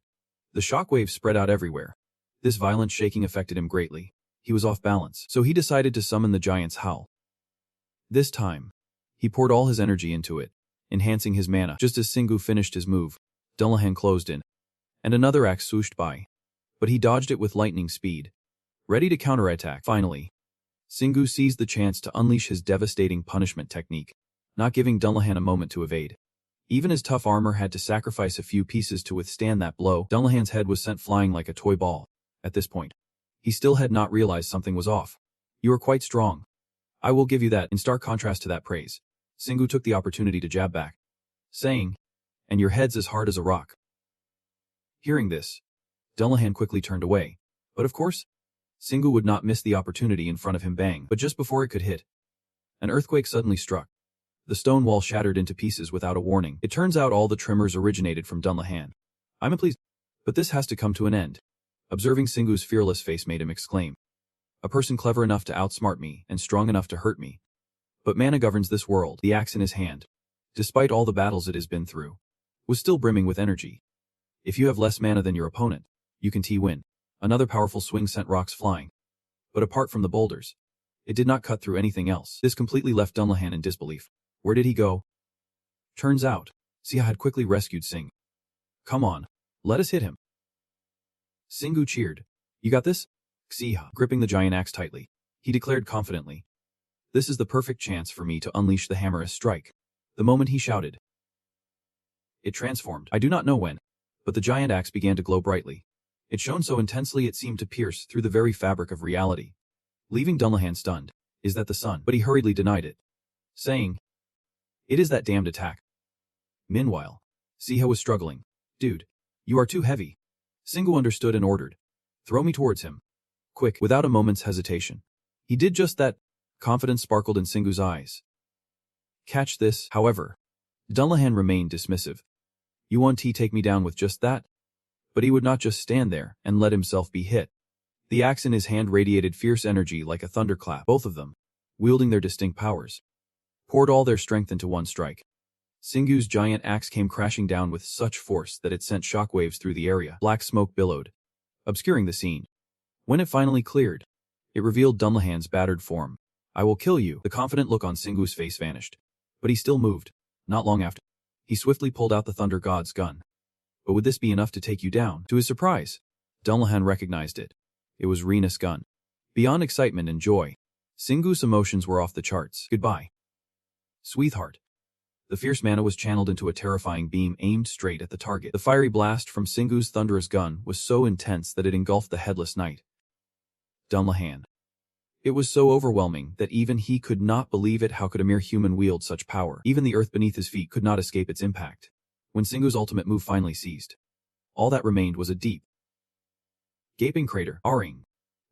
The shockwaves spread out everywhere. This violent shaking affected him greatly. He was off balance, so he decided to summon the giant's howl. This time, he poured all his energy into it, enhancing his mana. Just as Singu finished his move, Dunlahan closed in, and another axe swooshed by. But he dodged it with lightning speed, ready to counterattack. Finally, Singu seized the chance to unleash his devastating punishment technique, not giving Dunlahan a moment to evade. Even his tough armor had to sacrifice a few pieces to withstand that blow. Dunlahan's head was sent flying like a toy ball. At this point, he still had not realized something was off. You are quite strong. I will give you that. In stark contrast to that praise, Singu took the opportunity to jab back, saying, "And your head's as hard as a rock." Hearing this, Dunlahan quickly turned away. But of course, Singu would not miss the opportunity in front of him. Bang. But just before it could hit, an earthquake suddenly struck. The stone wall shattered into pieces without a warning. It turns out all the tremors originated from Dunlahan. I'm pleased, but this has to come to an end. Observing Singu's fearless face made him exclaim. A person clever enough to outsmart me and strong enough to hurt me. But mana governs this world. The axe in his hand, despite all the battles it has been through, was still brimming with energy. If you have less mana than your opponent, you can win. Another powerful swing sent rocks flying. But apart from the boulders, it did not cut through anything else. This completely left Dunlahan in disbelief. Where did he go? Turns out, Sia had quickly rescued Sing. Come on, let us hit him. Singu cheered. You got this? Xiha, gripping the giant axe tightly, he declared confidently. This is the perfect chance for me to unleash the hammerous strike. The moment he shouted, it transformed. I do not know when, but the giant axe began to glow brightly. It shone so intensely it seemed to pierce through the very fabric of reality, leaving Dunlahan stunned. Is that the sun? But he hurriedly denied it, saying, it is that damned attack. Meanwhile, Xiha was struggling. Dude, you are too heavy. Singu understood and ordered. Throw me towards him. Quick, without a moment's hesitation. He did just that. Confidence sparkled in Singu's eyes. Catch this, however. Dunlahan remained dismissive. You want to take me down with just that? But he would not just stand there and let himself be hit. The axe in his hand radiated fierce energy like a thunderclap. Both of them, wielding their distinct powers, poured all their strength into one strike. Singu's giant axe came crashing down with such force that it sent shockwaves through the area. Black smoke billowed, obscuring the scene. When it finally cleared, it revealed Dunlahan's battered form. I will kill you. The confident look on Singu's face vanished. But he still moved. Not long after, he swiftly pulled out the Thunder God's gun. But would this be enough to take you down? To his surprise, Dunlahan recognized it. It was Rena's gun. Beyond excitement and joy, Singu's emotions were off the charts. Goodbye, sweetheart. The fierce mana was channeled into a terrifying beam aimed straight at the target. The fiery blast from Singu's thunderous gun was so intense that it engulfed the headless knight. Dunlahan. It was so overwhelming that even he could not believe it. How could a mere human wield such power? Even the earth beneath his feet could not escape its impact. When Singu's ultimate move finally ceased, all that remained was a deep, gaping crater. Aring,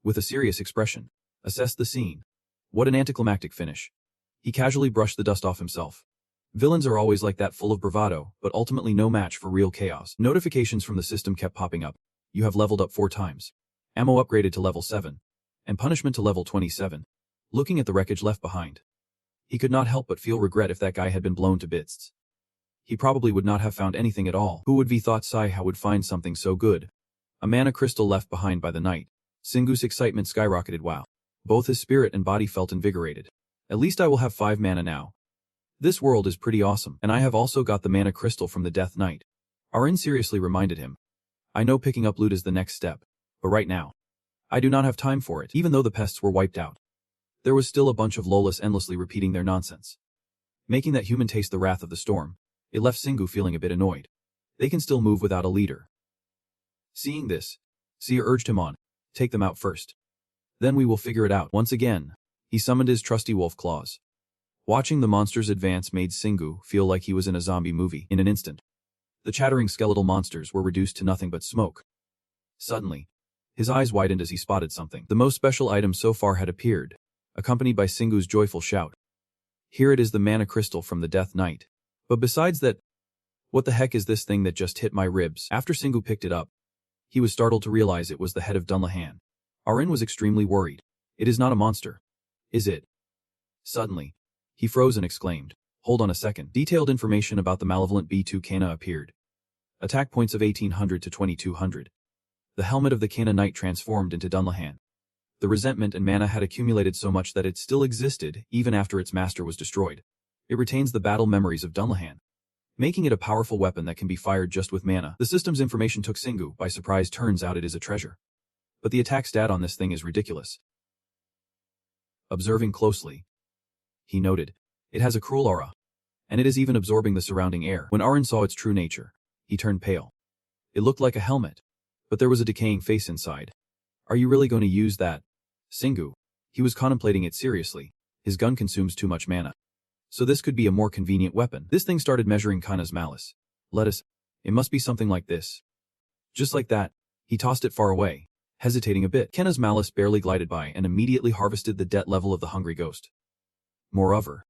with a serious expression, assessed the scene. What an anticlimactic finish. He casually brushed the dust off himself. Villains are always like that, full of bravado, but ultimately no match for real chaos. Notifications from the system kept popping up. You have leveled up 4 times. Ammo upgraded to level 7. And punishment to level 27. Looking at the wreckage left behind, he could not help but feel regret. If that guy had been blown to bits, he probably would not have found anything at all. Who would be thought Sai would find something so good? A mana crystal left behind by the knight. Singu's excitement skyrocketed. Wow. Both his spirit and body felt invigorated. At least I will have 5 mana now. This world is pretty awesome, and I have also got the mana crystal from the Death Knight. Arin seriously reminded him. I know picking up loot is the next step, but right now, I do not have time for it. Even though the pests were wiped out, there was still a bunch of Lolas endlessly repeating their nonsense. Making that human taste the wrath of the storm, it left Singu feeling a bit annoyed. They can still move without a leader. Seeing this, Sia urged him on. Take them out first. Then we will figure it out. Once again, he summoned his trusty wolf claws. Watching the monsters advance made Singu feel like he was in a zombie movie. In an instant, the chattering skeletal monsters were reduced to nothing but smoke. Suddenly, his eyes widened as he spotted something. The most special item so far had appeared, accompanied by Singu's joyful shout. Here it is, the mana crystal from the Death Knight. But besides that, what the heck is this thing that just hit my ribs? After Singu picked it up, he was startled to realize it was the head of Dunlahan. Arin was extremely worried. It is not a monster, is it? Suddenly, he froze and exclaimed, hold on a second. Detailed information about the malevolent B2 Kana appeared. Attack points of 1800 to 2200. The helmet of the Kana Knight transformed into Dunlahan. The resentment and mana had accumulated so much that it still existed even after its master was destroyed. It retains the battle memories of Dunlahan, making it a powerful weapon that can be fired just with mana. The system's information took Singu by surprise. Turns out it is a treasure. But the attack stat on this thing is ridiculous. Observing closely, he noted, it has a cruel aura, and it is even absorbing the surrounding air. When Arin saw its true nature, he turned pale. It looked like a helmet, but there was a decaying face inside. Are you really going to use that? Singu. He was contemplating it seriously. His gun consumes too much mana. So this could be a more convenient weapon. This thing started measuring Kana's malice. It must be something like this. Just like that, he tossed it far away, hesitating a bit. Kenna's malice barely glided by and immediately harvested the debt level of the hungry ghost. Moreover,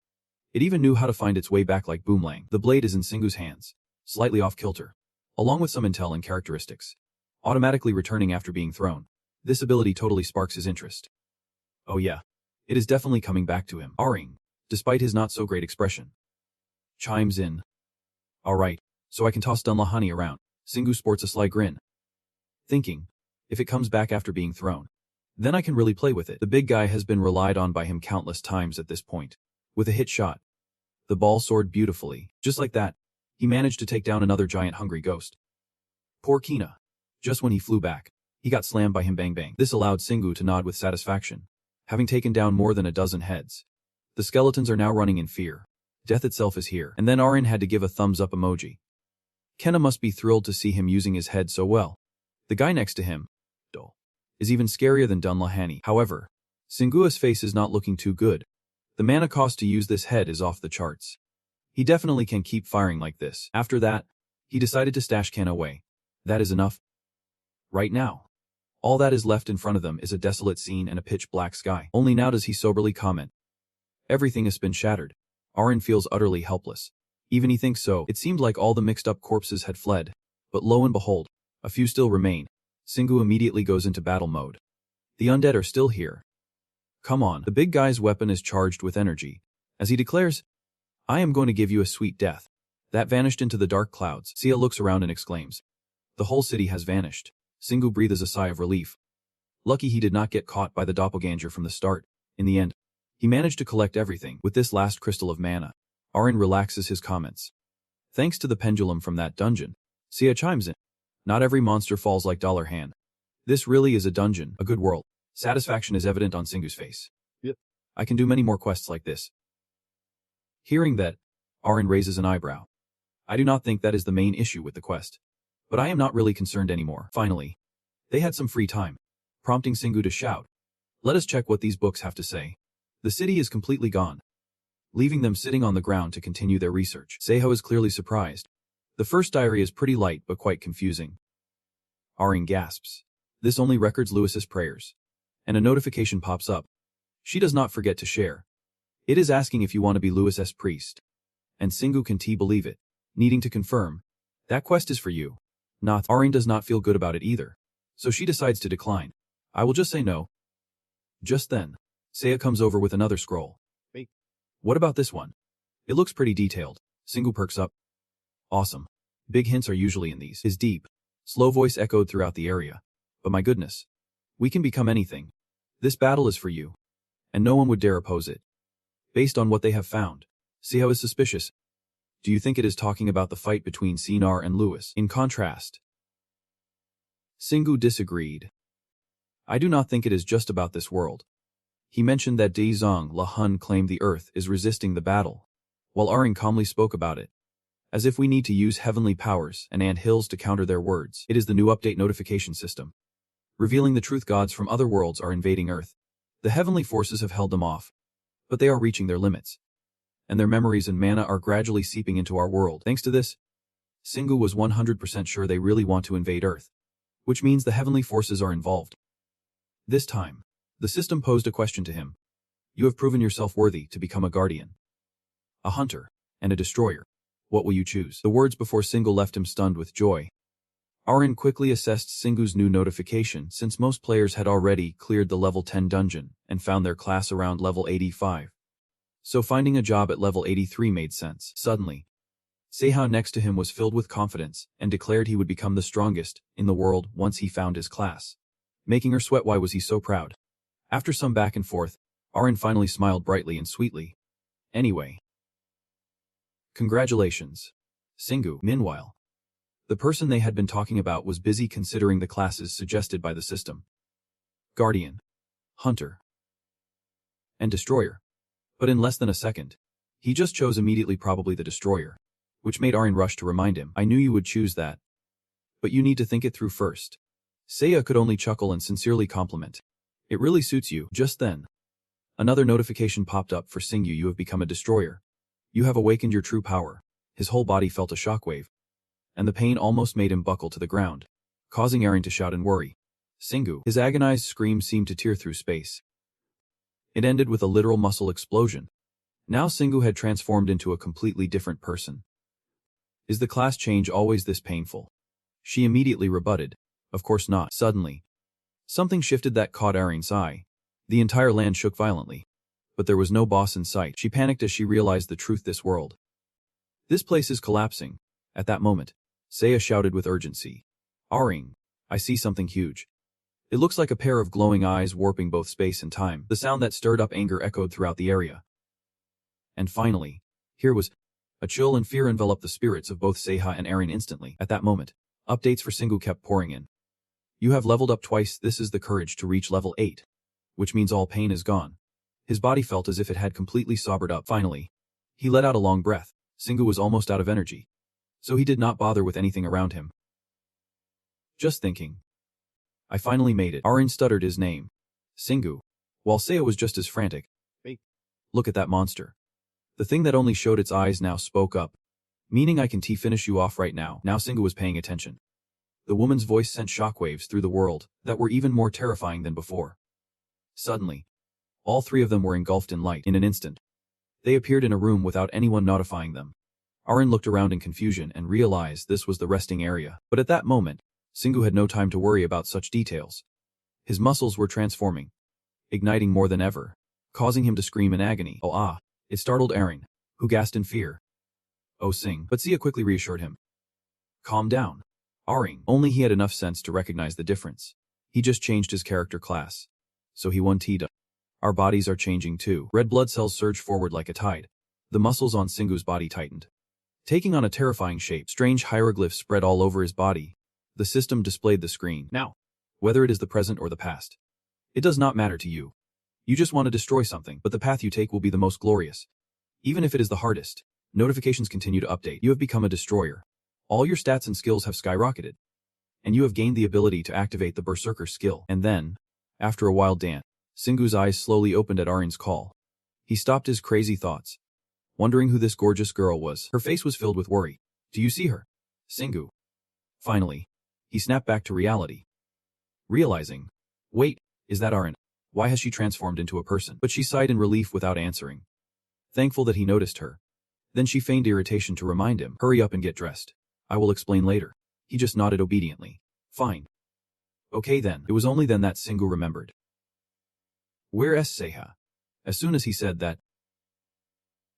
it even knew how to find its way back like Boomlang. The blade is in Singu's hands, slightly off kilter, along with some intel and characteristics, automatically returning after being thrown. This ability totally sparks his interest. Oh yeah, it is definitely coming back to him. Aring, despite his not-so-great expression, chimes in. Alright, so I can toss Dunlahani around. Singu sports a sly grin, thinking, if it comes back after being thrown, then I can really play with it. The big guy has been relied on by him countless times at this point. With a hit shot, the ball soared beautifully. Just like that, he managed to take down another giant hungry ghost. Poor Kina. Just when he flew back, he got slammed by him. Bang bang. This allowed Singu to nod with satisfaction, having taken down more than a dozen heads. The skeletons are now running in fear. Death itself is here. And then Arin had to give a thumbs up emoji. Kenna must be thrilled to see him using his head so well. The guy next to him, is even scarier than Dunlahani. However, Singu's face is not looking too good. The mana cost to use this head is off the charts. He definitely can keep firing like this. After that, he decided to stash Ken away. That is enough. Right now, all that is left in front of them is a desolate scene and a pitch-black sky. Only now does he soberly comment. Everything has been shattered. Arin feels utterly helpless. Even he thinks so. It seemed like all the mixed-up corpses had fled. But lo and behold, a few still remain. Singu immediately goes into battle mode. The undead are still here. Come on. The big guy's weapon is charged with energy. As he declares, I am going to give you a sweet death. That vanished into the dark clouds. Sia looks around and exclaims. The whole city has vanished. Singu breathes a sigh of relief. Lucky he did not get caught by the doppelganger from the start. In the end, he managed to collect everything. With this last crystal of mana, Arin relaxes his comments. Thanks to the pendulum from that dungeon, Sia chimes in. Not every monster falls like Dollarhan. This really is a dungeon, a good world. Satisfaction is evident on Singu's face. Yep. I can do many more quests like this. Hearing that, Arin raises an eyebrow. I do not think that is the main issue with the quest. But I am not really concerned anymore. Finally, they had some free time, prompting Singu to shout. Let us check what these books have to say. The city is completely gone, leaving them sitting on the ground to continue their research. Seiho is clearly surprised. The first diary is pretty light but quite confusing. Aring gasps. This only records Lewis's prayers. And a notification pops up. She does not forget to share. It is asking if you want to be Lewis's priest. And Singu can believe it, needing to confirm. That quest is for you. Not. Aring does not feel good about it either. So she decides to decline. I will just say no. Just then, Seiya comes over with another scroll. Wait. What about this one? It looks pretty detailed. Singu perks up. Awesome. Big hints are usually in these. His deep, slow voice echoed throughout the area. But my goodness. We can become anything. This battle is for you. And no one would dare oppose it. Based on what they have found, Seiya is suspicious. Do you think it is talking about the fight between Sinar and Lewis? In contrast, Singu disagreed. I do not think it is just about this world. He mentioned that Di Zong La Hun claimed the earth is resisting the battle, while Arin calmly spoke about it. As if we need to use heavenly powers and ant hills to counter their words. It is the new update notification system, revealing the truth. Gods from other worlds are invading Earth. The heavenly forces have held them off, but they are reaching their limits, and their memories and mana are gradually seeping into our world. Thanks to this, Singu was 100% sure they really want to invade Earth, which means the heavenly forces are involved. This time, the system posed a question to him. You have proven yourself worthy to become a guardian, a hunter, and a destroyer. What will you choose? The words before Singu left him stunned with joy. Arin quickly assessed Singu's new notification since most players had already cleared the level 10 dungeon and found their class around level 85. So finding a job at level 83 made sense. Suddenly, Seiha next to him was filled with confidence and declared he would become the strongest in the world once he found his class, making her sweat. Why was he so proud? After some back and forth, Arin finally smiled brightly and sweetly. Anyway, congratulations, Singu. Meanwhile, the person they had been talking about was busy considering the classes suggested by the system. Guardian, Hunter, and Destroyer. But in less than a second, he just chose immediately probably the Destroyer, which made Arin rush to remind him. I knew you would choose that, but you need to think it through first. Seiya could only chuckle and sincerely compliment. It really suits you. Just then, another notification popped up for Singu. You have become a Destroyer. You have awakened your true power. His whole body felt a shockwave, and the pain almost made him buckle to the ground, causing Arin to shout in worry. Singu. His agonized scream seemed to tear through space. It ended with a literal muscle explosion. Now Singu had transformed into a completely different person. Is the class change always this painful? She immediately rebutted. Of course not. Suddenly, something shifted that caught Arin's eye. The entire land shook violently, but there was no boss in sight. She panicked as she realized the truth. This place is collapsing. At that moment, Seiya shouted with urgency. Arin, I see something huge. It looks like a pair of glowing eyes warping both space and time. The sound that stirred up anger echoed throughout the area. And finally, here was a chill and fear enveloped the spirits of both Seiya and Arin instantly. At that moment, updates for Singu kept pouring in. You have leveled up twice. This is the courage to reach level 8, which means all pain is gone. His body felt as if it had completely sobered up. Finally, he let out a long breath. Singu was almost out of energy, so he did not bother with anything around him. Just thinking. I finally made it. Arin stuttered his name. Singu. While Seiya was just as frantic. Wait. Look at that monster. The thing that only showed its eyes now spoke up. Meaning I can finish you off right now. Now Singu was paying attention. The woman's voice sent shockwaves through the world that were even more terrifying than before. Suddenly, all three of them were engulfed in light in an instant. They appeared in a room without anyone notifying them. Arin looked around in confusion and realized this was the resting area. But at that moment, Singu had no time to worry about such details. His muscles were transforming, igniting more than ever, causing him to scream in agony. Oh ah! It startled Arin, who gasped in fear. Oh Sing! But Sia quickly reassured him. Calm down. Arin. Only he had enough sense to recognize the difference. He just changed his character class. So he won Tida. Our bodies are changing too. Red blood cells surged forward like a tide. The muscles on Singu's body tightened, taking on a terrifying shape. Strange hieroglyphs spread all over his body. The system displayed the screen. Now, whether it is the present or the past, it does not matter to you. You just want to destroy something, but the path you take will be the most glorious, even if it is the hardest. Notifications continue to update. You have become a destroyer. All your stats and skills have skyrocketed, and you have gained the ability to activate the Berserker skill. And then, after a wild dance, Singu's eyes slowly opened at Arin's call. He stopped his crazy thoughts, wondering who this gorgeous girl was. Her face was filled with worry. Do you see her? Singu. Finally, he snapped back to reality, realizing, wait, is that Arin? Why has she transformed into a person? But she sighed in relief without answering, thankful that he noticed her. Then she feigned irritation to remind him, hurry up and get dressed. I will explain later. He just nodded obediently. Fine. Okay then. It was only then that Singu remembered. Where's Seiha? As soon as he said that,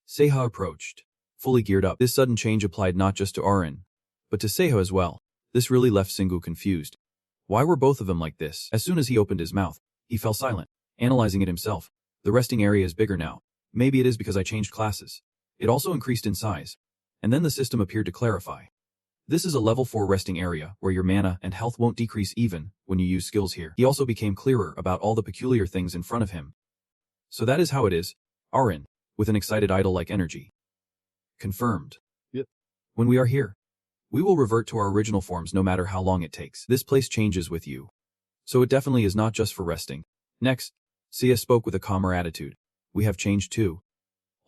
Seiha approached, fully geared up. This sudden change applied not just to Arin, but to Seiha as well. This really left Singu confused. Why were both of them like this? As soon as he opened his mouth, he fell silent, analyzing it himself. The resting area is bigger now. Maybe it is because I changed classes. It also increased in size. And then the system appeared to clarify. This is a level 4 resting area where your mana and health won't decrease even when you use skills here. He also became clearer about all the peculiar things in front of him. So that is how it is, Arin, with an excited idol-like energy. Confirmed. Yep. When we are here, we will revert to our original forms no matter how long it takes. This place changes with you. So it definitely is not just for resting. Next, Sia spoke with a calmer attitude. We have changed too.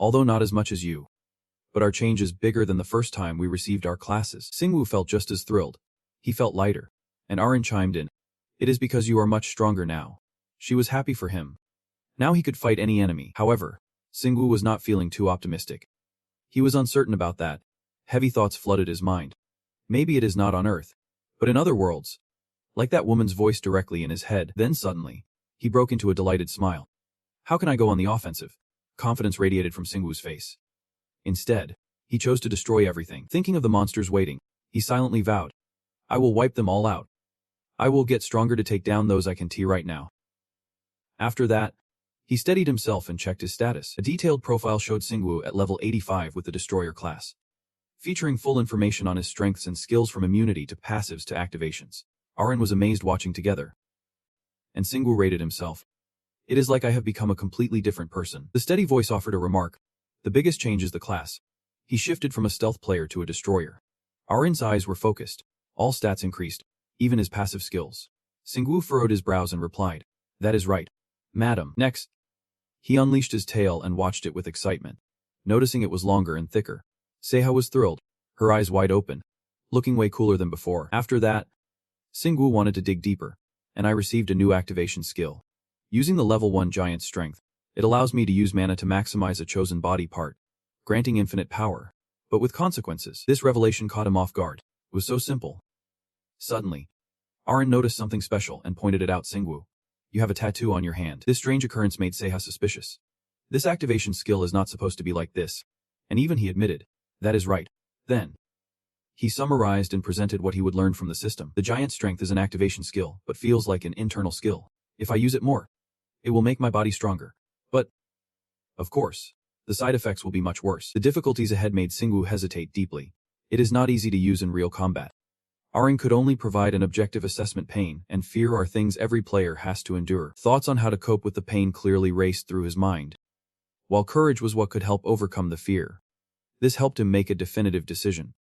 Although not as much as you. But our change is bigger than the first time we received our classes. Singwoo felt just as thrilled. He felt lighter. And Arin chimed in. It is because you are much stronger now. She was happy for him. Now he could fight any enemy. However, Singwoo was not feeling too optimistic. He was uncertain about that. Heavy thoughts flooded his mind. Maybe it is not on Earth, but in other worlds. Like that woman's voice directly in his head. Then suddenly, he broke into a delighted smile. How can I go on the offensive? Confidence radiated from Singwoo's face. Instead, he chose to destroy everything. Thinking of the monsters waiting, he silently vowed, I will wipe them all out. I will get stronger to take down those I can see right now. After that, he steadied himself and checked his status. A detailed profile showed Singwoo at level 85 with the Destroyer class, featuring full information on his strengths and skills from immunity to passives to activations. Arin was amazed watching together. And Singwoo rated himself. It is like I have become a completely different person. The steady voice offered a remark. The biggest change is the class. He shifted from a stealth player to a destroyer. Arin's eyes were focused. All stats increased, even his passive skills. Singwoo furrowed his brows and replied, That is right, madam. Next, he unleashed his tail and watched it with excitement, noticing it was longer and thicker. Seiha was thrilled, her eyes wide open, looking way cooler than before. After that, Singwoo wanted to dig deeper, and I received a new activation skill. Using the level 1 giant strength, it allows me to use mana to maximize a chosen body part, granting infinite power, but with consequences. This revelation caught him off guard. It was so simple. Suddenly, Arin noticed something special and pointed it out. Singwoo, you have a tattoo on your hand. This strange occurrence made Seiha suspicious. This activation skill is not supposed to be like this, and even he admitted, that is right. Then, he summarized and presented what he would learn from the system. The giant strength is an activation skill, but feels like an internal skill. If I use it more, it will make my body stronger. But, of course, the side effects will be much worse. The difficulties ahead made Singwoo hesitate deeply. It is not easy to use in real combat. Arin could only provide an objective assessment. Pain and fear are things every player has to endure. Thoughts on how to cope with the pain clearly raced through his mind, while courage was what could help overcome the fear. This helped him make a definitive decision.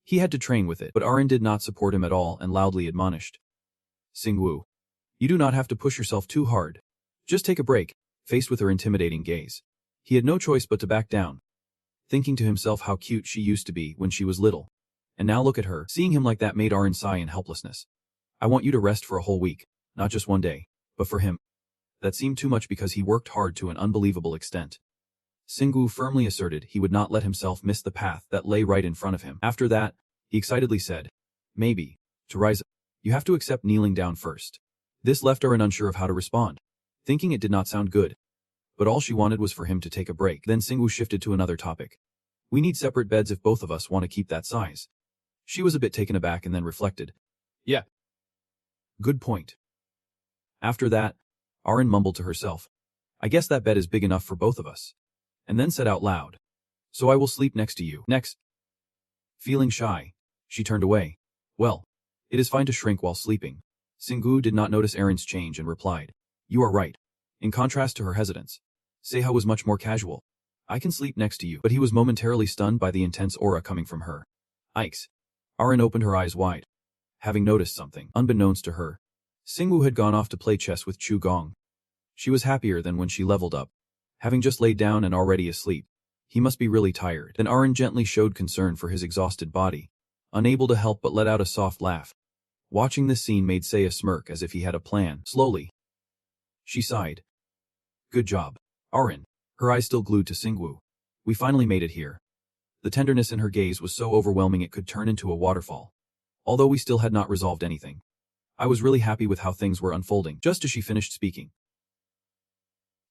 He had to train with it, but Arin did not support him at all and loudly admonished. Singwoo, you do not have to push yourself too hard. Just take a break. Faced with her intimidating gaze, he had no choice but to back down, thinking to himself how cute she used to be when she was little. And now look at her. Seeing him like that made Arin sigh in helplessness. I want you to rest for a whole week, not just one day. But for him, that seemed too much because he worked hard to an unbelievable extent. Singwoo firmly asserted he would not let himself miss the path that lay right in front of him. After that, he excitedly said, maybe, to rise up, you have to accept kneeling down first. This left Arin unsure of how to respond, thinking it did not sound good. But all she wanted was for him to take a break. Then Singwoo shifted to another topic. We need separate beds if both of us want to keep that size. She was a bit taken aback and then reflected. Yeah. Good point. After that, Arin mumbled to herself. I guess that bed is big enough for both of us. And then said out loud. So I will sleep next to you. Next. Feeling shy, she turned away. Well, it is fine to shrink while sleeping. Singwoo did not notice Arin's change and replied. You are right. In contrast to her hesitance, Seiha was much more casual. I can sleep next to you. But he was momentarily stunned by the intense aura coming from her. Yikes. Arin opened her eyes wide, having noticed something. Unbeknownst to her, Singwoo had gone off to play chess with Chu Gong. She was happier than when she leveled up, having just laid down and already asleep. He must be really tired. Then Arin gently showed concern for his exhausted body, unable to help but let out a soft laugh. Watching this scene made Seiya smirk as if he had a plan. Slowly, she sighed. Good job, Arin, her eyes still glued to Singwoo. We finally made it here. The tenderness in her gaze was so overwhelming it could turn into a waterfall. Although we still had not resolved anything, I was really happy with how things were unfolding. Just as she finished speaking,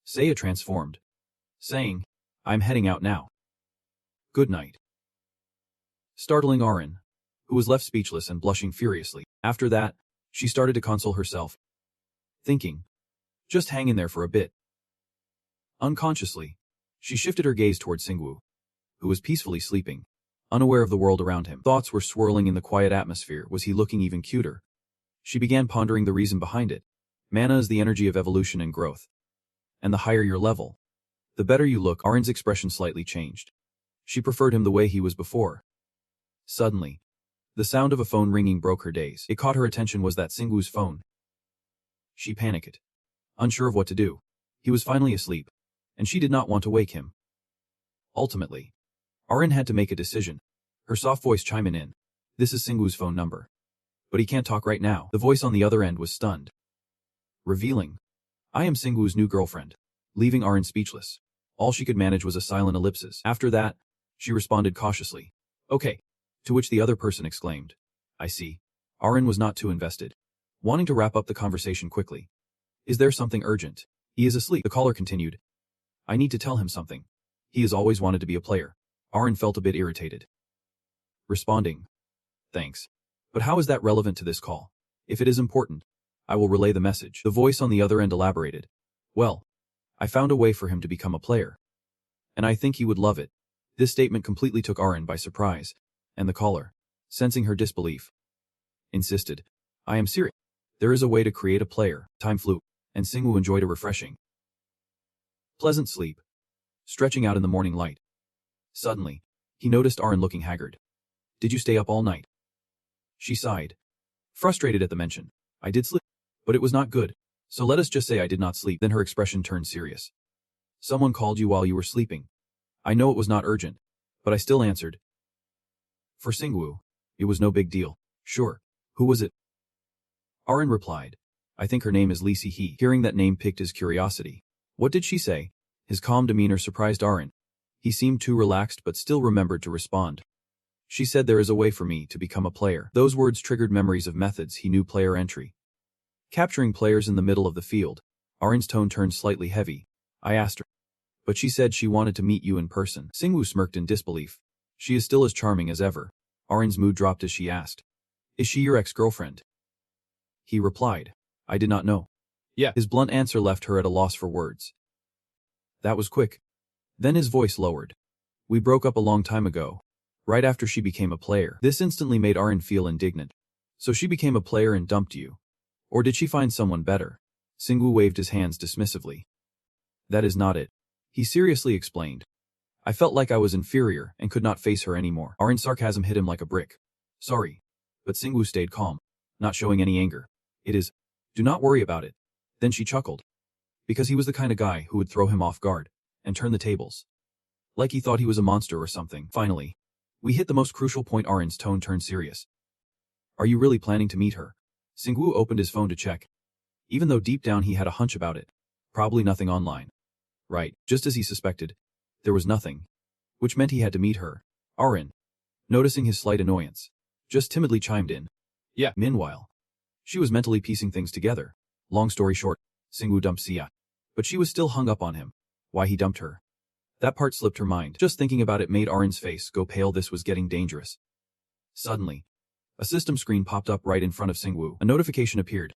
Seiya transformed, saying, I'm heading out now. Good night. Startling Arin, who was left speechless and blushing furiously. After that, she started to console herself, thinking, just hang in there for a bit. Unconsciously, she shifted her gaze toward Singwoo, who was peacefully sleeping, unaware of the world around him. Thoughts were swirling in the quiet atmosphere. Was he looking even cuter? She began pondering the reason behind it. Mana is the energy of evolution and growth. And the higher your level, the better you look. Arin's expression slightly changed. She preferred him the way he was before. Suddenly, the sound of a phone ringing broke her daze. It caught her attention. Was that Singwoo's phone? She panicked, unsure of what to do. He was finally asleep, and she did not want to wake him. Ultimately, Arin had to make a decision. Her soft voice chiming in. This is Singwoo's phone number. But he can't talk right now. The voice on the other end was stunned. Revealing. I am Singwoo's new girlfriend. Leaving Arin speechless. All she could manage was a silent ellipsis. After that, she responded cautiously. Okay. To which the other person exclaimed. I see. Arin was not too invested, wanting to wrap up the conversation quickly. Is there something urgent? He is asleep. The caller continued. I need to tell him something. He has always wanted to be a player. Arin felt a bit irritated. Responding. Thanks. But how is that relevant to this call? If it is important, I will relay the message. The voice on the other end elaborated. Well, I found a way for him to become a player. And I think he would love it. This statement completely took Arin by surprise, and the caller, sensing her disbelief, insisted. I am serious. There is a way to create a player. Time flew, and Singwoo enjoyed a refreshing, pleasant sleep, stretching out in the morning light. Suddenly, he noticed Arin looking haggard. Did you stay up all night? She sighed, frustrated at the mention. I did sleep, but it was not good. So let us just say I did not sleep. Then her expression turned serious. Someone called you while you were sleeping. I know it was not urgent, but I still answered. For Singwoo, it was no big deal. Sure. Who was it? Arin replied. I think her name is Lee Si-hee. Hearing that name piqued his curiosity. What did she say? His calm demeanor surprised Arin. He seemed too relaxed but still remembered to respond. She said there is a way for me to become a player. Those words triggered memories of methods he knew. Player entry. Capturing players in the middle of the field. Arin's tone turned slightly heavy. I asked her. But she said she wanted to meet you in person. Singwoo smirked in disbelief. She is still as charming as ever. Arin's mood dropped as she asked. Is she your ex-girlfriend? He replied. I did not know. Yeah. His blunt answer left her at a loss for words. That was quick. Then his voice lowered. We broke up a long time ago, right after she became a player. This instantly made Arin feel indignant. So she became a player and dumped you? Or did she find someone better? Singwoo waved his hands dismissively. That is not it. He seriously explained. I felt like I was inferior and could not face her anymore. Arin's sarcasm hit him like a brick. Sorry. But Singwoo stayed calm, not showing any anger. It is. Do not worry about it. Then she chuckled. Because he was the kind of guy who would throw him off guard and turn the tables. Like he thought he was a monster or something. Finally, we hit the most crucial point. Arin's tone turned serious. Are you really planning to meet her? Singwoo opened his phone to check. Even though deep down he had a hunch about it. Probably nothing online. Right, just as he suspected. There was nothing. Which meant he had to meet her. Arin, noticing his slight annoyance, just timidly chimed in. Yeah. Meanwhile, she was mentally piecing things together. Long story short, Singwoo dumped Sia. But she was still hung up on him. Why he dumped her. That part slipped her mind. Just thinking about it made Arin's face go pale. This was getting dangerous. Suddenly, a system screen popped up right in front of Singwoo. A notification appeared.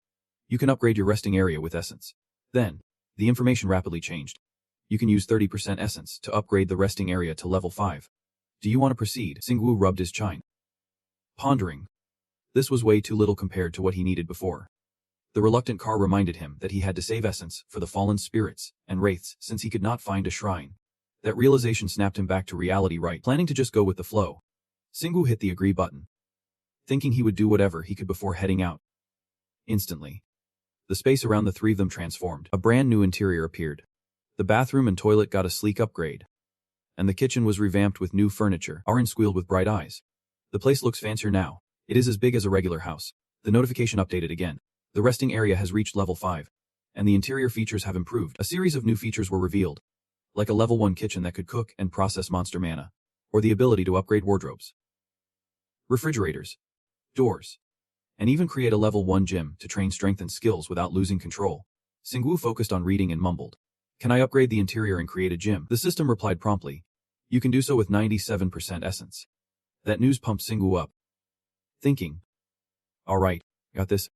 You can upgrade your resting area with essence. Then, the information rapidly changed. You can use 30% essence to upgrade the resting area to level 5. Do you want to proceed? Singwoo rubbed his chin. Pondering. This was way too little compared to what he needed before. The reluctant car reminded him that he had to save essence for the fallen spirits and wraiths since he could not find a shrine. That realization snapped him back to reality. Right, planning to just go with the flow. Singwoo hit the agree button, thinking he would do whatever he could before heading out. Instantly, the space around the three of them transformed. A brand new interior appeared. The bathroom and toilet got a sleek upgrade. And the kitchen was revamped with new furniture. Arin squealed with bright eyes. The place looks fancier now. It is as big as a regular house. The notification updated again. The resting area has reached level 5. And the interior features have improved. A series of new features were revealed. Like a level 1 kitchen that could cook and process monster mana. Or the ability to upgrade wardrobes, refrigerators, doors, and even create a level 1 gym to train strength and skills without losing control. Singwoo focused on reading and mumbled. Can I upgrade the interior and create a gym? The system replied promptly. You can do so with 97% essence. That news pumped Singwoo up. Thinking. Alright, got this.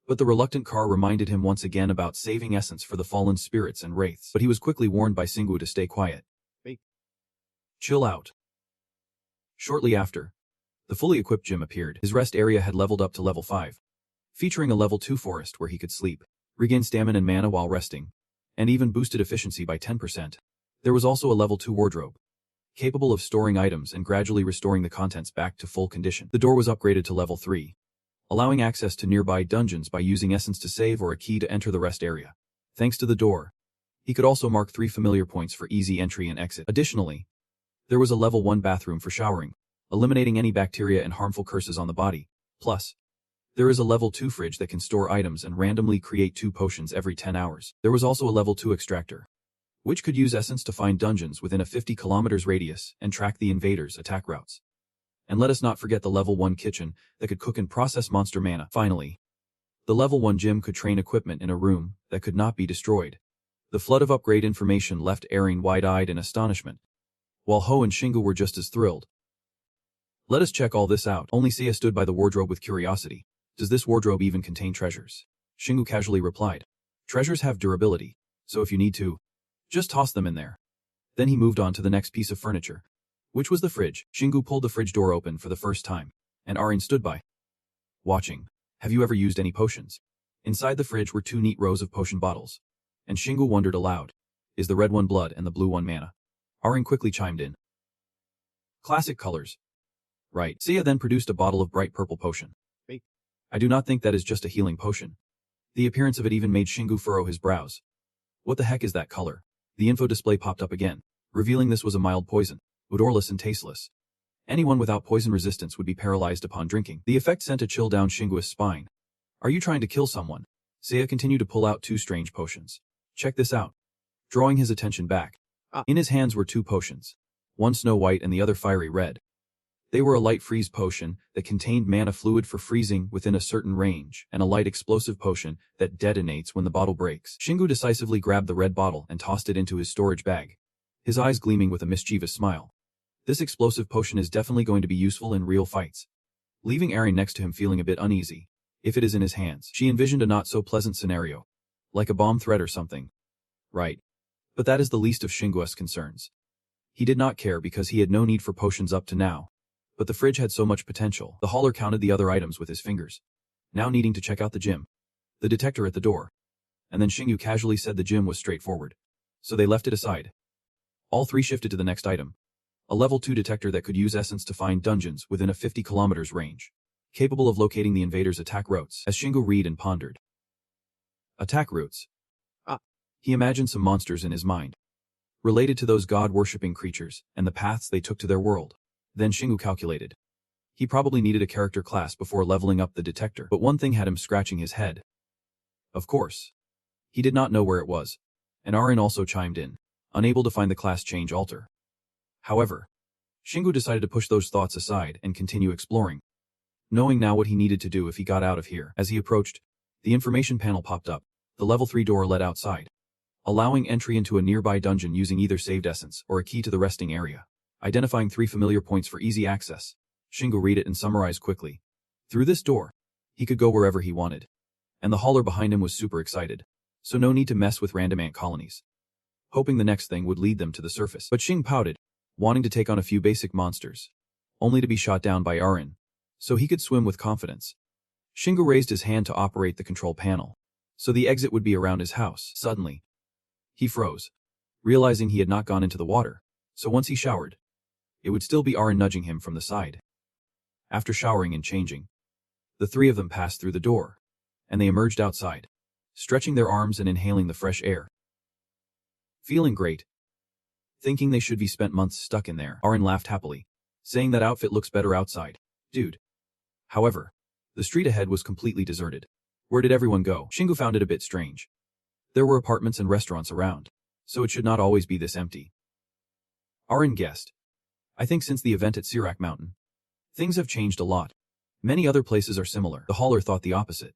But the reluctant car reminded him once again about saving essence for the fallen spirits and wraiths. But he was quickly warned by Singwoo to stay quiet. Chill out. Shortly after, the fully equipped gym appeared. His rest area had leveled up to level 5, featuring a level 2 forest where he could sleep, regain stamina and mana while resting, and even boosted efficiency by 10%. There was also a level 2 wardrobe, capable of storing items and gradually restoring the contents back to full condition. The door was upgraded to level 3, allowing access to nearby dungeons by using essence to save or a key to enter the rest area. Thanks to the door, he could also mark 3 familiar points for easy entry and exit. Additionally, there was a level 1 bathroom for showering, eliminating any bacteria and harmful curses on the body. Plus, there is a level 2 fridge that can store items and randomly create 2 potions every 10 hours. There was also a level 2 extractor, which could use essence to find dungeons within a 50 kilometers radius and track the invaders' attack routes. And let us not forget the level 1 kitchen that could cook and process monster mana. Finally, the level 1 gym could train equipment in a room that could not be destroyed. The flood of upgrade information left Eren wide-eyed in astonishment, while Ho and Shingu were just as thrilled. Let us check all this out. Only Seiya stood by the wardrobe with curiosity. Does this wardrobe even contain treasures? Shingu casually replied. Treasures have durability, so if you need to, just toss them in there. Then he moved on to the next piece of furniture, which was the fridge. Shingu pulled the fridge door open for the first time, and Aren stood by, watching. Have you ever used any potions? Inside the fridge were 2 neat rows of potion bottles, and Shingu wondered aloud. Is the red one blood and the blue one mana? Aren quickly chimed in. Classic colors. Right. Seiya then produced a bottle of bright purple potion. I do not think that is just a healing potion. The appearance of it even made Shingu furrow his brows. What the heck is that color? The info display popped up again, revealing this was a mild poison, odorless and tasteless. Anyone without poison resistance would be paralyzed upon drinking. The effect sent a chill down Shingu's spine. Are you trying to kill someone? Seiya continued to pull out 2 strange potions. Check this out. Drawing his attention back. In his hands were 2 potions, one snow white and the other fiery red. They were a light freeze potion that contained mana fluid for freezing within a certain range, and a light explosive potion that detonates when the bottle breaks. Shingu decisively grabbed the red bottle and tossed it into his storage bag, his eyes gleaming with a mischievous smile. This explosive potion is definitely going to be useful in real fights. Leaving Eren next to him feeling a bit uneasy. If it is in his hands, she envisioned a not-so-pleasant scenario, like a bomb threat or something. Right. But that is the least of Shingu's concerns. He did not care because he had no need for potions up to now. But the fridge had so much potential. The hauler counted the other items with his fingers, now needing to check out the gym, the detector at the door. And then Shingu casually said the gym was straightforward, so they left it aside. All 3 shifted to the next item, a level 2 detector that could use essence to find dungeons within a 50 kilometers range, capable of locating the invaders' attack routes. As Shingu read and pondered. Attack routes. He imagined some monsters in his mind, related to those god-worshipping creatures and the paths they took to their world. Then Shingu calculated. He probably needed a character class before leveling up the detector, but one thing had him scratching his head. Of course, he did not know where it was, and Aren also chimed in, unable to find the class change altar. However, Shingu decided to push those thoughts aside and continue exploring, knowing now what he needed to do if he got out of here. As he approached, the information panel popped up. The level 3 door led outside, allowing entry into a nearby dungeon using either saved essence or a key to the resting area. Identifying 3 familiar points for easy access, Shingu read it and summarized quickly. Through this door, he could go wherever he wanted. And the hauler behind him was super excited, so no need to mess with random ant colonies, hoping the next thing would lead them to the surface. But Shing pouted, wanting to take on a few basic monsters, only to be shot down by Aren, so he could swim with confidence. Shingu raised his hand to operate the control panel, so the exit would be around his house. Suddenly, he froze, realizing he had not gone into the water, so once he showered, it would still be Aren nudging him from the side. After showering and changing, the 3 of them passed through the door, and they emerged outside, stretching their arms and inhaling the fresh air. Feeling great. Thinking they should be spent months stuck in there, Aren laughed happily, saying that outfit looks better outside, dude. However, the street ahead was completely deserted. Where did everyone go? Shingu found it a bit strange. There were apartments and restaurants around, so it should not always be this empty. Aren guessed. I think since the event at Sirak Mountain, things have changed a lot. Many other places are similar. The hauler thought the opposite,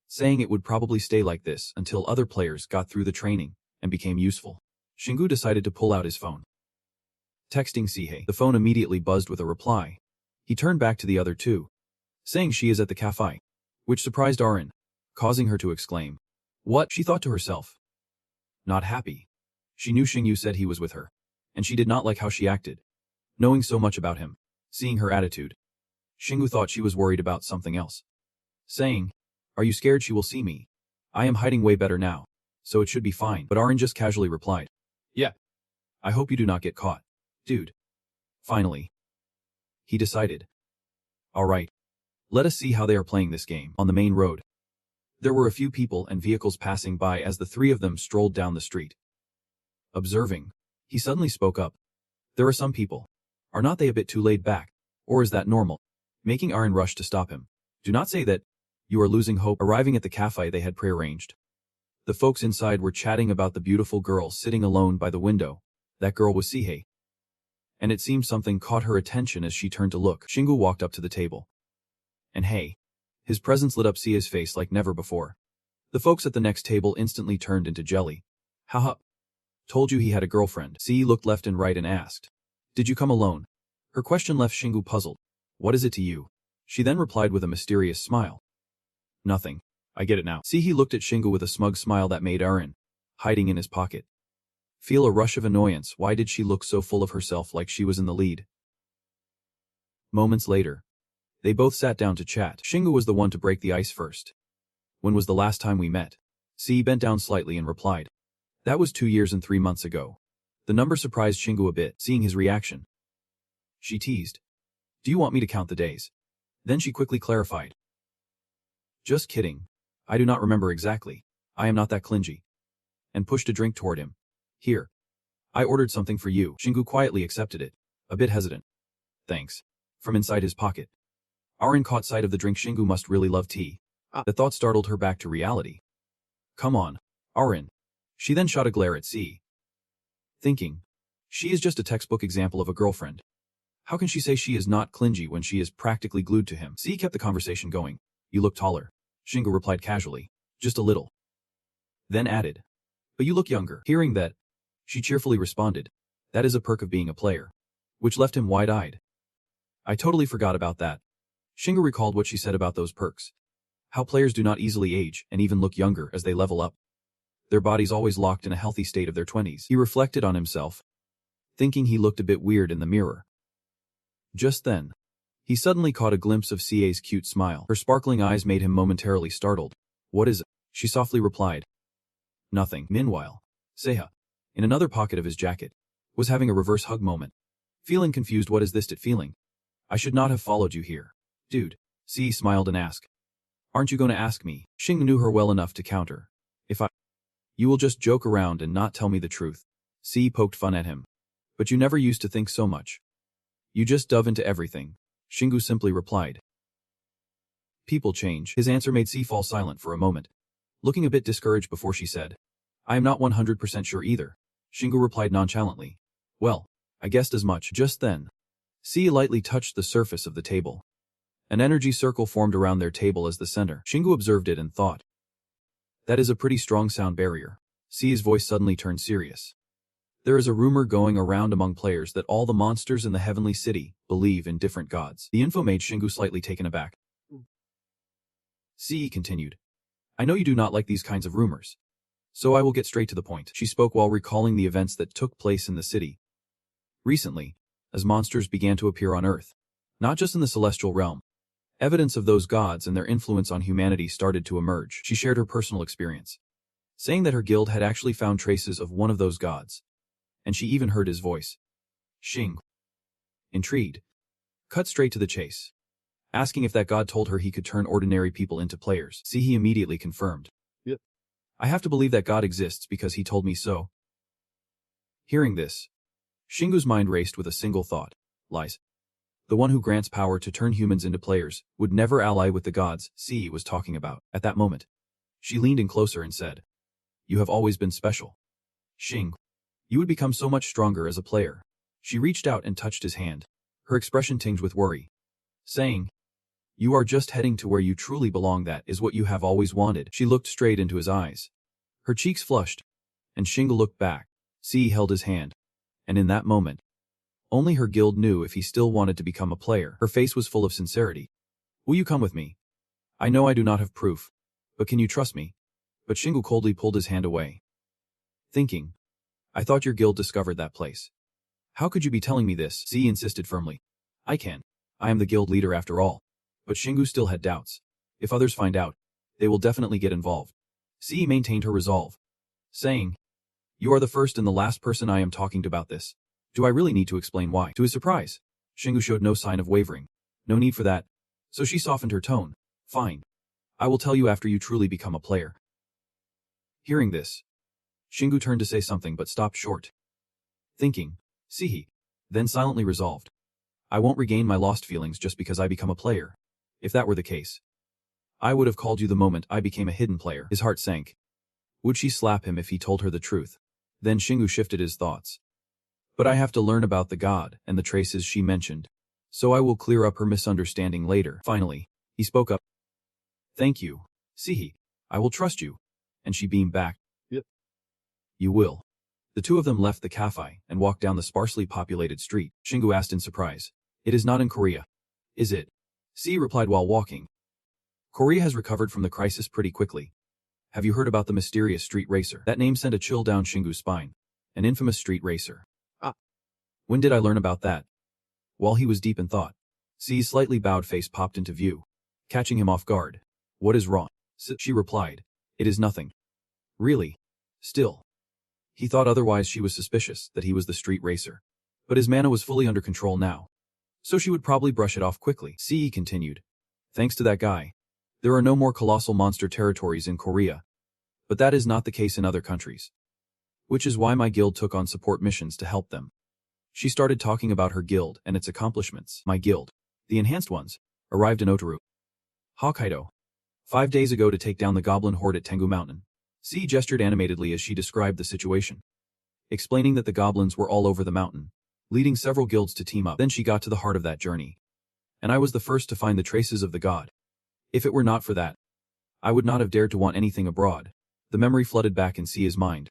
saying it would probably stay like this until other players got through the training and became useful. Shingu decided to pull out his phone. Texting Sihei. The phone immediately buzzed with a reply. He turned back to the other 2, saying she is at the cafe, which surprised Aren, causing her to exclaim. What? She thought to herself. Not happy. She knew Shingu said he was with her, and she did not like how she acted, knowing so much about him. Seeing her attitude, Shingu thought she was worried about something else. Saying, "Are you scared she will see me? I am hiding way better now, so it should be fine." But Arin just casually replied, "Yeah. I hope you do not get caught, dude." Finally, he decided, "Alright, let us see how they are playing this game." On the main road, there were a few people and vehicles passing by as the three of them strolled down the street. Observing, he suddenly spoke up. "There are some people. Are not they a bit too laid back? Or is that normal?" Making Arin rush to stop him. "Do not say that. You are losing hope." Arriving at the cafe they had prearranged, the folks inside were chatting about the beautiful girl sitting alone by the window. That girl was Sihei. And it seemed something caught her attention as she turned to look. Shingu walked up to the table. And hey, his presence lit up Sia's face like never before. The folks at the next table instantly turned into jelly. "Haha. Told you he had a girlfriend." Sie looked left and right and asked, "Did you come alone?" Her question left Shingu puzzled. "What is it to you?" She then replied with a mysterious smile. "Nothing. I get it now." Sihi looked at Shingu with a smug smile that made Arin, hiding in his pocket, feel a rush of annoyance. Why did she look so full of herself like she was in the lead? Moments later, they both sat down to chat. Shingu was the one to break the ice first. "When was the last time we met?" Sihi bent down slightly and replied, "That was 2 years and 3 months ago." The number surprised Shingu a bit, seeing his reaction. She teased, "Do you want me to count the days?" Then she quickly clarified, "Just kidding. I do not remember exactly. I am not that clingy." And pushed a drink toward him. "Here. I ordered something for you." Shingu quietly accepted it, a bit hesitant. "Thanks." From inside his pocket, Arin caught sight of the drink. Shingu must really love tea. The thought startled her back to reality. "Come on, Arin." She then shot a glare at C, thinking, she is just a textbook example of a girlfriend. How can she say she is not clingy when she is practically glued to him? C kept the conversation going. "You look taller." Shingu replied casually, "Just a little." Then added, "But you look younger." Hearing that, she cheerfully responded, "That is a perk of being a player." Which left him wide-eyed. "I totally forgot about that." Shingu recalled what she said about those perks. How players do not easily age and even look younger as they level up. Their bodies always locked in a healthy state of their 20s. He reflected on himself, thinking he looked a bit weird in the mirror. Just then, he suddenly caught a glimpse of CA's cute smile. Her sparkling eyes made him momentarily startled. "What is it?" She softly replied, "Nothing." Meanwhile, Seha, in another pocket of his jacket, was having a reverse hug moment. Feeling confused. "What is this feeling? I should not have followed you here." "Dude," C smiled and asked, "Aren't you going to ask me?" Xing knew her well enough to counter. You will just joke around and not tell me the truth." C poked fun at him. "But you never used to think so much. You just dove into everything." Shingu simply replied. "People change." His answer made C fall silent for a moment, looking a bit discouraged before she said, "I am not 100% sure either." Shingu replied nonchalantly, "Well, I guessed as much." Just then, C lightly touched the surface of the table. An energy circle formed around their table as the center. Shingu observed it and thought, "That is a pretty strong sound barrier." C's voice suddenly turned serious. "There is a rumor going around among players that all the monsters in the heavenly city believe in different gods." The info made Shingu slightly taken aback. C continued, "I know you do not like these kinds of rumors, so I will get straight to the point." She spoke while recalling the events that took place in the city recently, as monsters began to appear on Earth, not just in the celestial realm. Evidence of those gods and their influence on humanity started to emerge. She shared her personal experience, saying that her guild had actually found traces of one of those gods, and she even heard his voice. Xing, intrigued, cut straight to the chase, asking if that god told her he could turn ordinary people into players. See, he immediately confirmed. "Yep. I have to believe that god exists because he told me so." Hearing this, Shingu's mind raced with a single thought. Lies. The one who grants power to turn humans into players would never ally with the gods C was talking about. At that moment, she leaned in closer and said, "You have always been special. Xing, you would become so much stronger as a player." She reached out and touched his hand, her expression tinged with worry, saying, "You are just heading to where you truly belong. That is what you have always wanted." She looked straight into his eyes. Her cheeks flushed, and Shingu looked back. C held his hand, and in that moment, only her guild knew if he still wanted to become a player. Her face was full of sincerity. "Will you come with me? I know I do not have proof, but can you trust me?" But Shingu coldly pulled his hand away, thinking, "I thought your guild discovered that place. How could you be telling me this?" Z insisted firmly. I can. I am the guild leader after all. But Shingu still had doubts. If others find out, they will definitely get involved. C maintained her resolve, saying, "You are the first and the last person I am talking to about this. Do I really need to explain why?" To his surprise, Shingu showed no sign of wavering. No need for that. So she softened her tone. "Fine. I will tell you after you truly become a player." Hearing this, Shingu turned to say something but stopped short. Thinking, "See," then silently resolved, "I won't regain my lost feelings just because I become a player. If that were the case, I would have called you the moment I became a hidden player." His heart sank. Would she slap him if he told her the truth? Then Shingu shifted his thoughts. "But I have to learn about the god and the traces she mentioned, so I will clear up her misunderstanding later." Finally, he spoke up. "Thank you, Sihi. I will trust you." And she beamed back. "Yep. You will." The two of them left the cafe and walked down the sparsely populated street. Shingu asked in surprise, "It is not in Korea, is it?" Sihi replied while walking. "Korea has recovered from the crisis pretty quickly. Have you heard about the mysterious street racer?" That name sent a chill down Shingu's spine. An infamous street racer. When did I learn about that? While he was deep in thought, Sihi's slightly bowed face popped into view, catching him off guard. "What is wrong?" She replied. "It is nothing." Really? Still. He thought otherwise. She was suspicious that he was the street racer. But his mana was fully under control now, so she would probably brush it off quickly. Sihi continued. "Thanks to that guy, there are no more colossal monster territories in Korea. But that is not the case in other countries. Which is why my guild took on support missions to help them." She started talking about her guild and its accomplishments. "My guild, the enhanced ones, arrived in Otaru, Hokkaido, 5 days ago to take down the goblin horde at Tengu Mountain." Sihi gestured animatedly as she described the situation, explaining that the goblins were all over the mountain, leading several guilds to team up. Then she got to the heart of that journey. "And I was the first to find the traces of the god. If it were not for that, I would not have dared to want anything abroad." The memory flooded back in Sia's mind.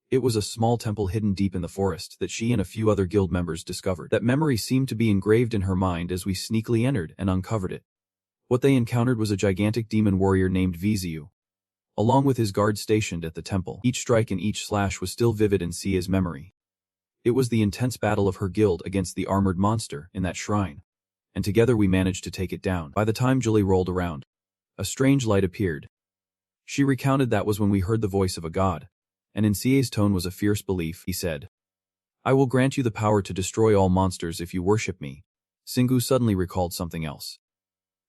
It was a small temple hidden deep in the forest that she and a few other guild members discovered. That memory seemed to be engraved in her mind as we sneakily entered and uncovered it. What they encountered was a gigantic demon warrior named Viziu, along with his guards stationed at the temple. Each strike and each slash was still vivid in Sia's memory. It was the intense battle of her guild against the armored monster in that shrine, and together we managed to take it down. By the time Julie rolled around, a strange light appeared. She recounted that was when we heard the voice of a god, and in Sia's tone was a fierce belief. He said, "I will grant you the power to destroy all monsters if you worship me." Singu suddenly recalled something else.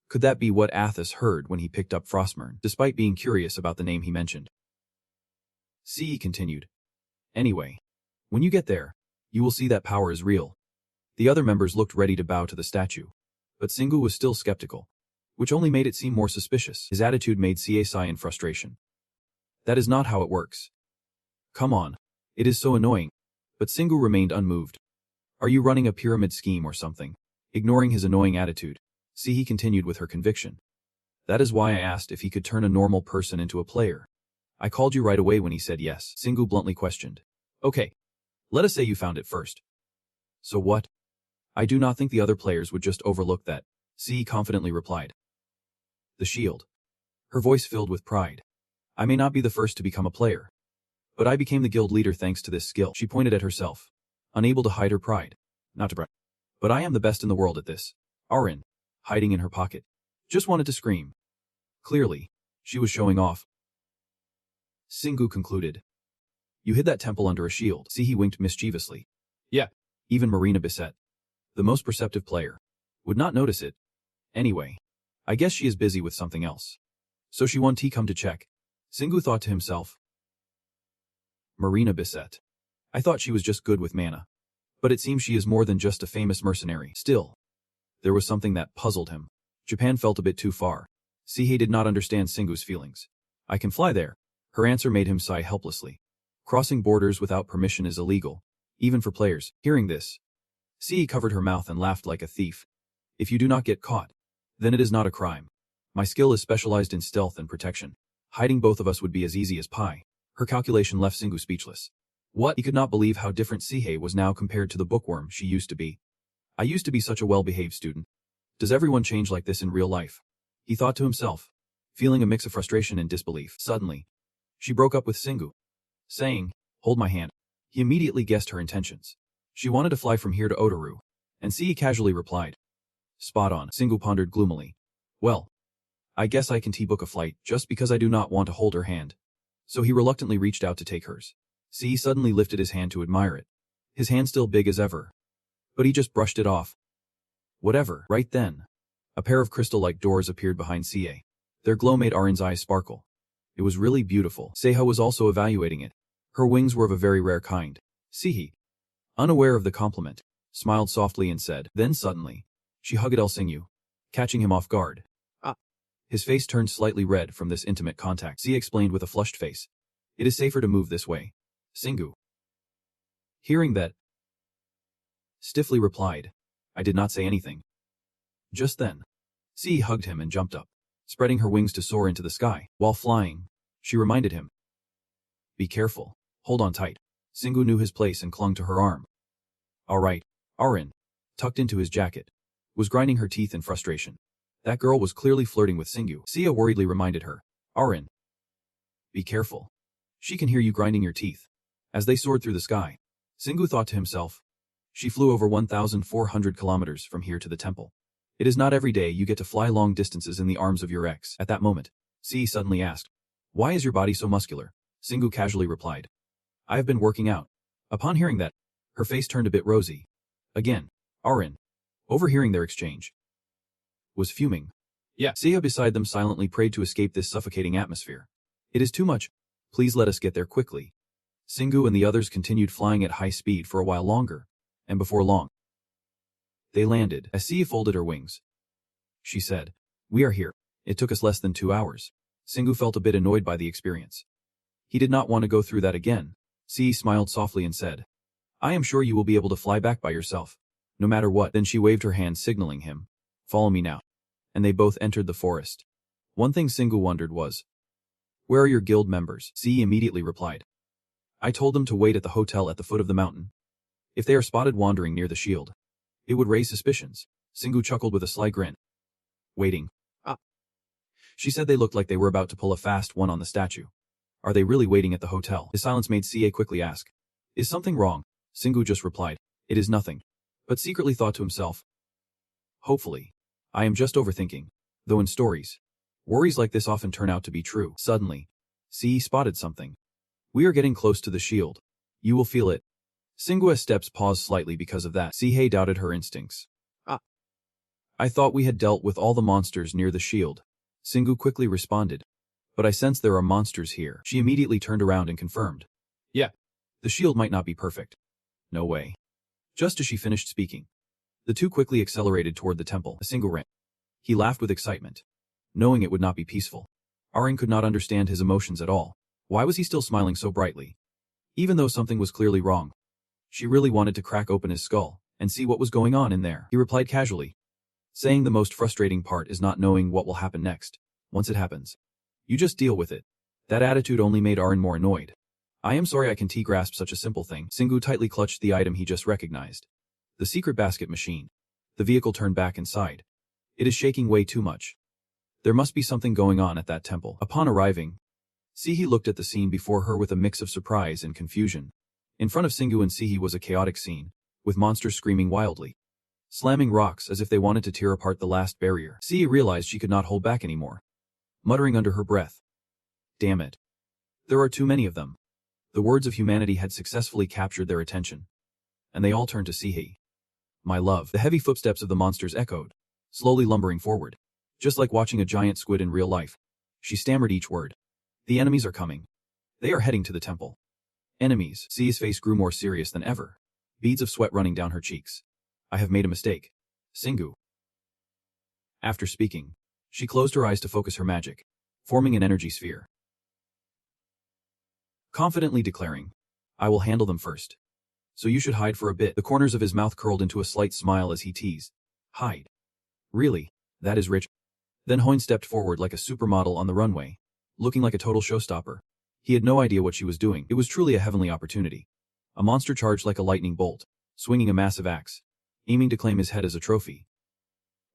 Could that be what Athos heard when he picked up Frostmourne, despite being curious about the name he mentioned? Ce continued. "Anyway, when you get there, you will see that power is real." The other members looked ready to bow to the statue, but Singu was still skeptical, which only made it seem more suspicious. His attitude made Ce sigh in frustration. "That is not how it works. Come on. It is so annoying." But Singu remained unmoved. "Are you running a pyramid scheme or something?" Ignoring his annoying attitude, Ce continued with her conviction. "That is why I asked if he could turn a normal person into a player. I called you right away when he said yes." Singu bluntly questioned. "Okay. Let us say you found it first. So what?" "I do not think the other players would just overlook that," Ce confidently replied. "The shield." Her voice filled with pride. "I may not be the first to become a player, but I became the guild leader thanks to this skill." She pointed at herself, unable to hide her pride. "Not to brag, but I am the best in the world at this." Arin, hiding in her pocket, just wanted to scream. Clearly, she was showing off. Singu concluded. "You hid that temple under a shield." Sihi winked mischievously. "Yeah, even Marina Bisset, the most perceptive player, would not notice it. Anyway, I guess she is busy with something else. So she won't come to check." Singu thought to himself. Marina Bisset. I thought she was just good with mana. But it seems she is more than just a famous mercenary. Still, there was something that puzzled him. Japan felt a bit too far. Sihi did not understand Singu's feelings. "I can fly there." Her answer made him sigh helplessly. Crossing borders without permission is illegal, even for players. Hearing this, Sihi covered her mouth and laughed like a thief. "If you do not get caught, then it is not a crime. My skill is specialized in stealth and protection. Hiding both of us would be as easy as pie." Her calculation left Singu speechless. What? He could not believe how different Sihe was now compared to the bookworm she used to be. "I used to be such a well-behaved student. Does everyone change like this in real life?" He thought to himself, feeling a mix of frustration and disbelief. Suddenly, she broke up with Singu, saying, "Hold my hand." He immediately guessed her intentions. She wanted to fly from here to Otaru, And C casually replied. Spot on, Singu pondered gloomily. Well, I guess I can T-book a flight just because I do not want to hold her hand. So he reluctantly reached out to take hers. C suddenly lifted his hand to admire it. His hand still big as ever. But he just brushed it off. Whatever. Right then, a pair of crystal-like doors appeared behind CA. Their glow made Arin's eyes sparkle. It was really beautiful. Seha was also evaluating it. Her wings were of a very rare kind. Sihi, unaware of the compliment, smiled softly and said, then suddenly, she hugged El Singu, catching him off guard. Ah. His face turned slightly red from this intimate contact. Sia explained with a flushed face. It is safer to move this way. Singu. Hearing that, stiffly replied, I did not say anything. Just then, Si hugged him and jumped up, spreading her wings to soar into the sky. While flying, she reminded him. Be careful. Hold on tight. Singu knew his place and clung to her arm. All right. Arin, tucked into his jacket, was grinding her teeth in frustration. That girl was clearly flirting with Singu. Sia worriedly reminded her. Arin. Be careful. She can hear you grinding your teeth. As they soared through the sky, Singu thought to himself. She flew over 1,400 kilometers from here to the temple. It is not every day you get to fly long distances in the arms of your ex. At that moment, Si suddenly asked, why is your body so muscular? Singu casually replied, I have been working out. Upon hearing that, her face turned a bit rosy. Again, Arin, overhearing their exchange, was fuming. Yeah. Sia beside them silently prayed to escape this suffocating atmosphere. It is too much. Please let us get there quickly. Singu and the others continued flying at high speed for a while longer, and before long, they landed. As Sia folded her wings, she said, we are here. It took us less than 2 hours. Singu felt a bit annoyed by the experience. He did not want to go through that again. Sia smiled softly and said, I am sure you will be able to fly back by yourself, no matter what. Then she waved her hand signaling him, follow me now. And they both entered the forest. One thing Singu wondered was, where are your guild members? Sia immediately replied, I told them to wait at the hotel at the foot of the mountain. If they are spotted wandering near the shield, it would raise suspicions. Singu chuckled with a sly grin. Waiting. Ah. She said they looked like they were about to pull a fast one on the statue. Are they really waiting at the hotel? His silence made Ca quickly ask. Is something wrong? Singu just replied, it is nothing. But secretly thought to himself, hopefully. I am just overthinking. Though in stories, worries like this often turn out to be true. Suddenly, Ca spotted something. We are getting close to the shield. You will feel it. Singu's steps paused slightly because of that. Sihei doubted her instincts. Ah. I thought we had dealt with all the monsters near the shield. Singu quickly responded. But I sense there are monsters here. She immediately turned around and confirmed. Yeah. The shield might not be perfect. No way. Just as she finished speaking, the two quickly accelerated toward the temple. Singu ran. He laughed with excitement, knowing it would not be peaceful. Arin could not understand his emotions at all. Why was he still smiling so brightly? Even though something was clearly wrong. She really wanted to crack open his skull and see what was going on in there. He replied casually, saying the most frustrating part is not knowing what will happen next. Once it happens, you just deal with it. That attitude only made Arin more annoyed. I am sorry I can grasp such a simple thing. Singu tightly clutched the item he just recognized. The secret basket machine. The vehicle turned back inside. It is shaking way too much. There must be something going on at that temple. Upon arriving, Sihi looked at the scene before her with a mix of surprise and confusion. In front of Singu and Sihi was a chaotic scene, with monsters screaming wildly, slamming rocks as if they wanted to tear apart the last barrier. Sihi realized she could not hold back anymore, muttering under her breath. Damn it. There are too many of them. The words of humanity had successfully captured their attention, and they all turned to Sihi. My love. The heavy footsteps of the monsters echoed, slowly lumbering forward, just like watching a giant squid in real life. She stammered each word. The enemies are coming. They are heading to the temple. Enemies. Sia's face grew more serious than ever, beads of sweat running down her cheeks. I have made a mistake. Singu. After speaking, she closed her eyes to focus her magic, forming an energy sphere, confidently declaring, I will handle them first. So you should hide for a bit. The corners of his mouth curled into a slight smile as he teased. Hide. Really? That is rich. Then Hoyne stepped forward like a supermodel on the runway, looking like a total showstopper. He had no idea what she was doing. It was truly a heavenly opportunity. A monster charged like a lightning bolt, swinging a massive axe, aiming to claim his head as a trophy.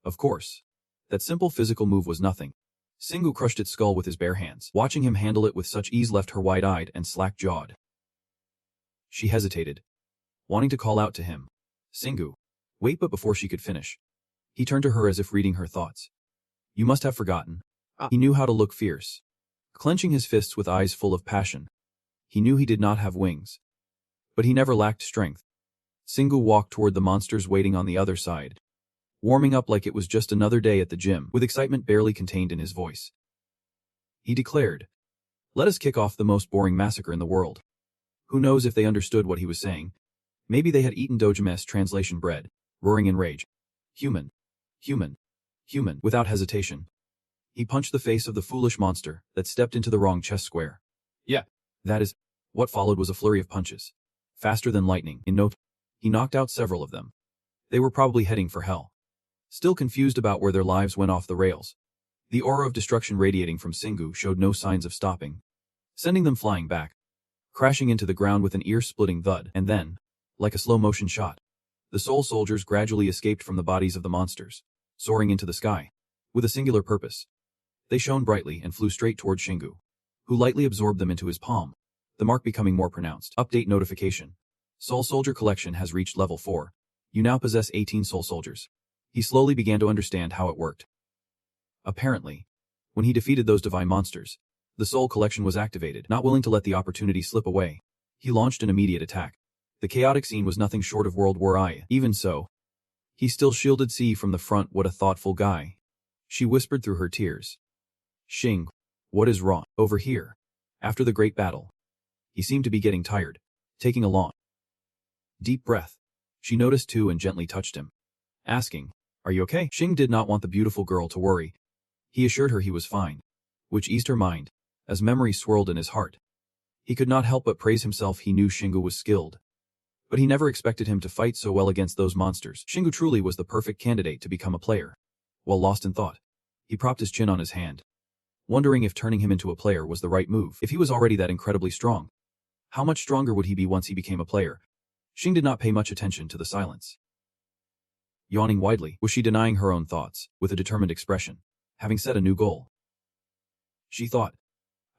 Of course, that simple physical move was nothing. Singu crushed its skull with his bare hands. Watching him handle it with such ease left her wide-eyed and slack-jawed. She hesitated, wanting to call out to him. Singu, Wait, but before she could finish, he turned to her as if reading her thoughts. You must have forgotten. He knew how to look fierce. Clenching his fists with eyes full of passion. He knew he did not have wings. But he never lacked strength. Singu walked toward the monsters waiting on the other side, warming up like it was just another day at the gym, with excitement barely contained in his voice. He declared, "Let us kick off the most boring massacre in the world." Who knows if they understood what he was saying? Maybe they had eaten Dojime's translation bread, roaring in rage. Human. Human. Human. Without hesitation, he punched the face of the foolish monster that stepped into the wrong chest square. Yeah. That is. What followed was a flurry of punches. Faster than lightning. In no time, he knocked out several of them. They were probably heading for hell. Still confused about where their lives went off the rails. The aura of destruction radiating from Singu showed no signs of stopping, sending them flying back, crashing into the ground with an ear-splitting thud, and then, like a slow-motion shot, the soul soldiers gradually escaped from the bodies of the monsters, soaring into the sky, with a singular purpose. They shone brightly and flew straight toward Shingu, who lightly absorbed them into his palm, the mark becoming more pronounced. Update notification. Soul Soldier collection has reached level 4. You now possess 18 Soul Soldiers. He slowly began to understand how it worked. Apparently, when he defeated those divine monsters, the Soul collection was activated. Not willing to let the opportunity slip away, he launched an immediate attack. The chaotic scene was nothing short of World War I. Even so, he still shielded C from the front. What a thoughtful guy. She whispered through her tears. Xing, what is wrong? Over here. After the great battle. He seemed to be getting tired, taking a long, deep breath. She noticed too and gently touched him, asking, "Are you okay?" Xing did not want the beautiful girl to worry. He assured her he was fine, which eased her mind, as memory swirled in his heart. He could not help but praise himself. He knew Shingu was skilled, but he never expected him to fight so well against those monsters. Shingu truly was the perfect candidate to become a player. While lost in thought, he propped his chin on his hand, wondering if turning him into a player was the right move. If he was already that incredibly strong, how much stronger would he be once he became a player? Xing did not pay much attention to the silence. Yawning widely, was she denying her own thoughts, with a determined expression, having set a new goal? She thought,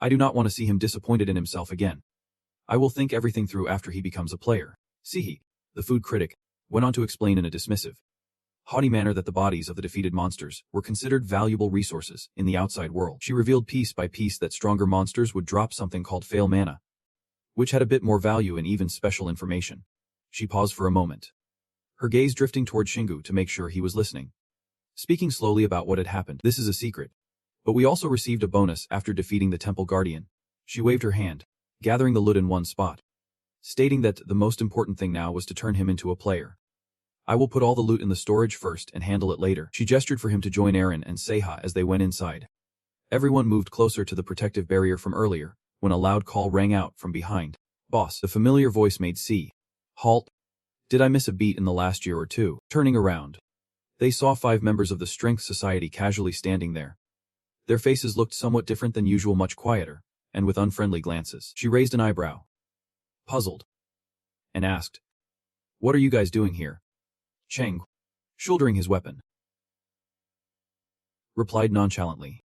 I do not want to see him disappointed in himself again. I will think everything through after he becomes a player. Sihi, the food critic, went on to explain in a dismissive, haughty manner that the bodies of the defeated monsters were considered valuable resources in the outside world. She revealed piece by piece that stronger monsters would drop something called fail mana, which had a bit more value and even special information. She paused for a moment, her gaze drifting toward Shingu to make sure he was listening. Speaking slowly about what had happened. This is a secret, but we also received a bonus after defeating the temple guardian. She waved her hand, gathering the loot in one spot, stating that the most important thing now was to turn him into a player. I will put all the loot in the storage first and handle it later. She gestured for him to join Aaron and Seiha as they went inside. Everyone moved closer to the protective barrier from earlier, when a loud call rang out from behind. Boss, the familiar voice made C. Halt. Did I miss a beat in the last year or two? Turning around, they saw 5 members of the Strength Society casually standing there. Their faces looked somewhat different than usual, much quieter, and with unfriendly glances. She raised an eyebrow, puzzled, and asked, What are you guys doing here? Cheng, shouldering his weapon, replied nonchalantly.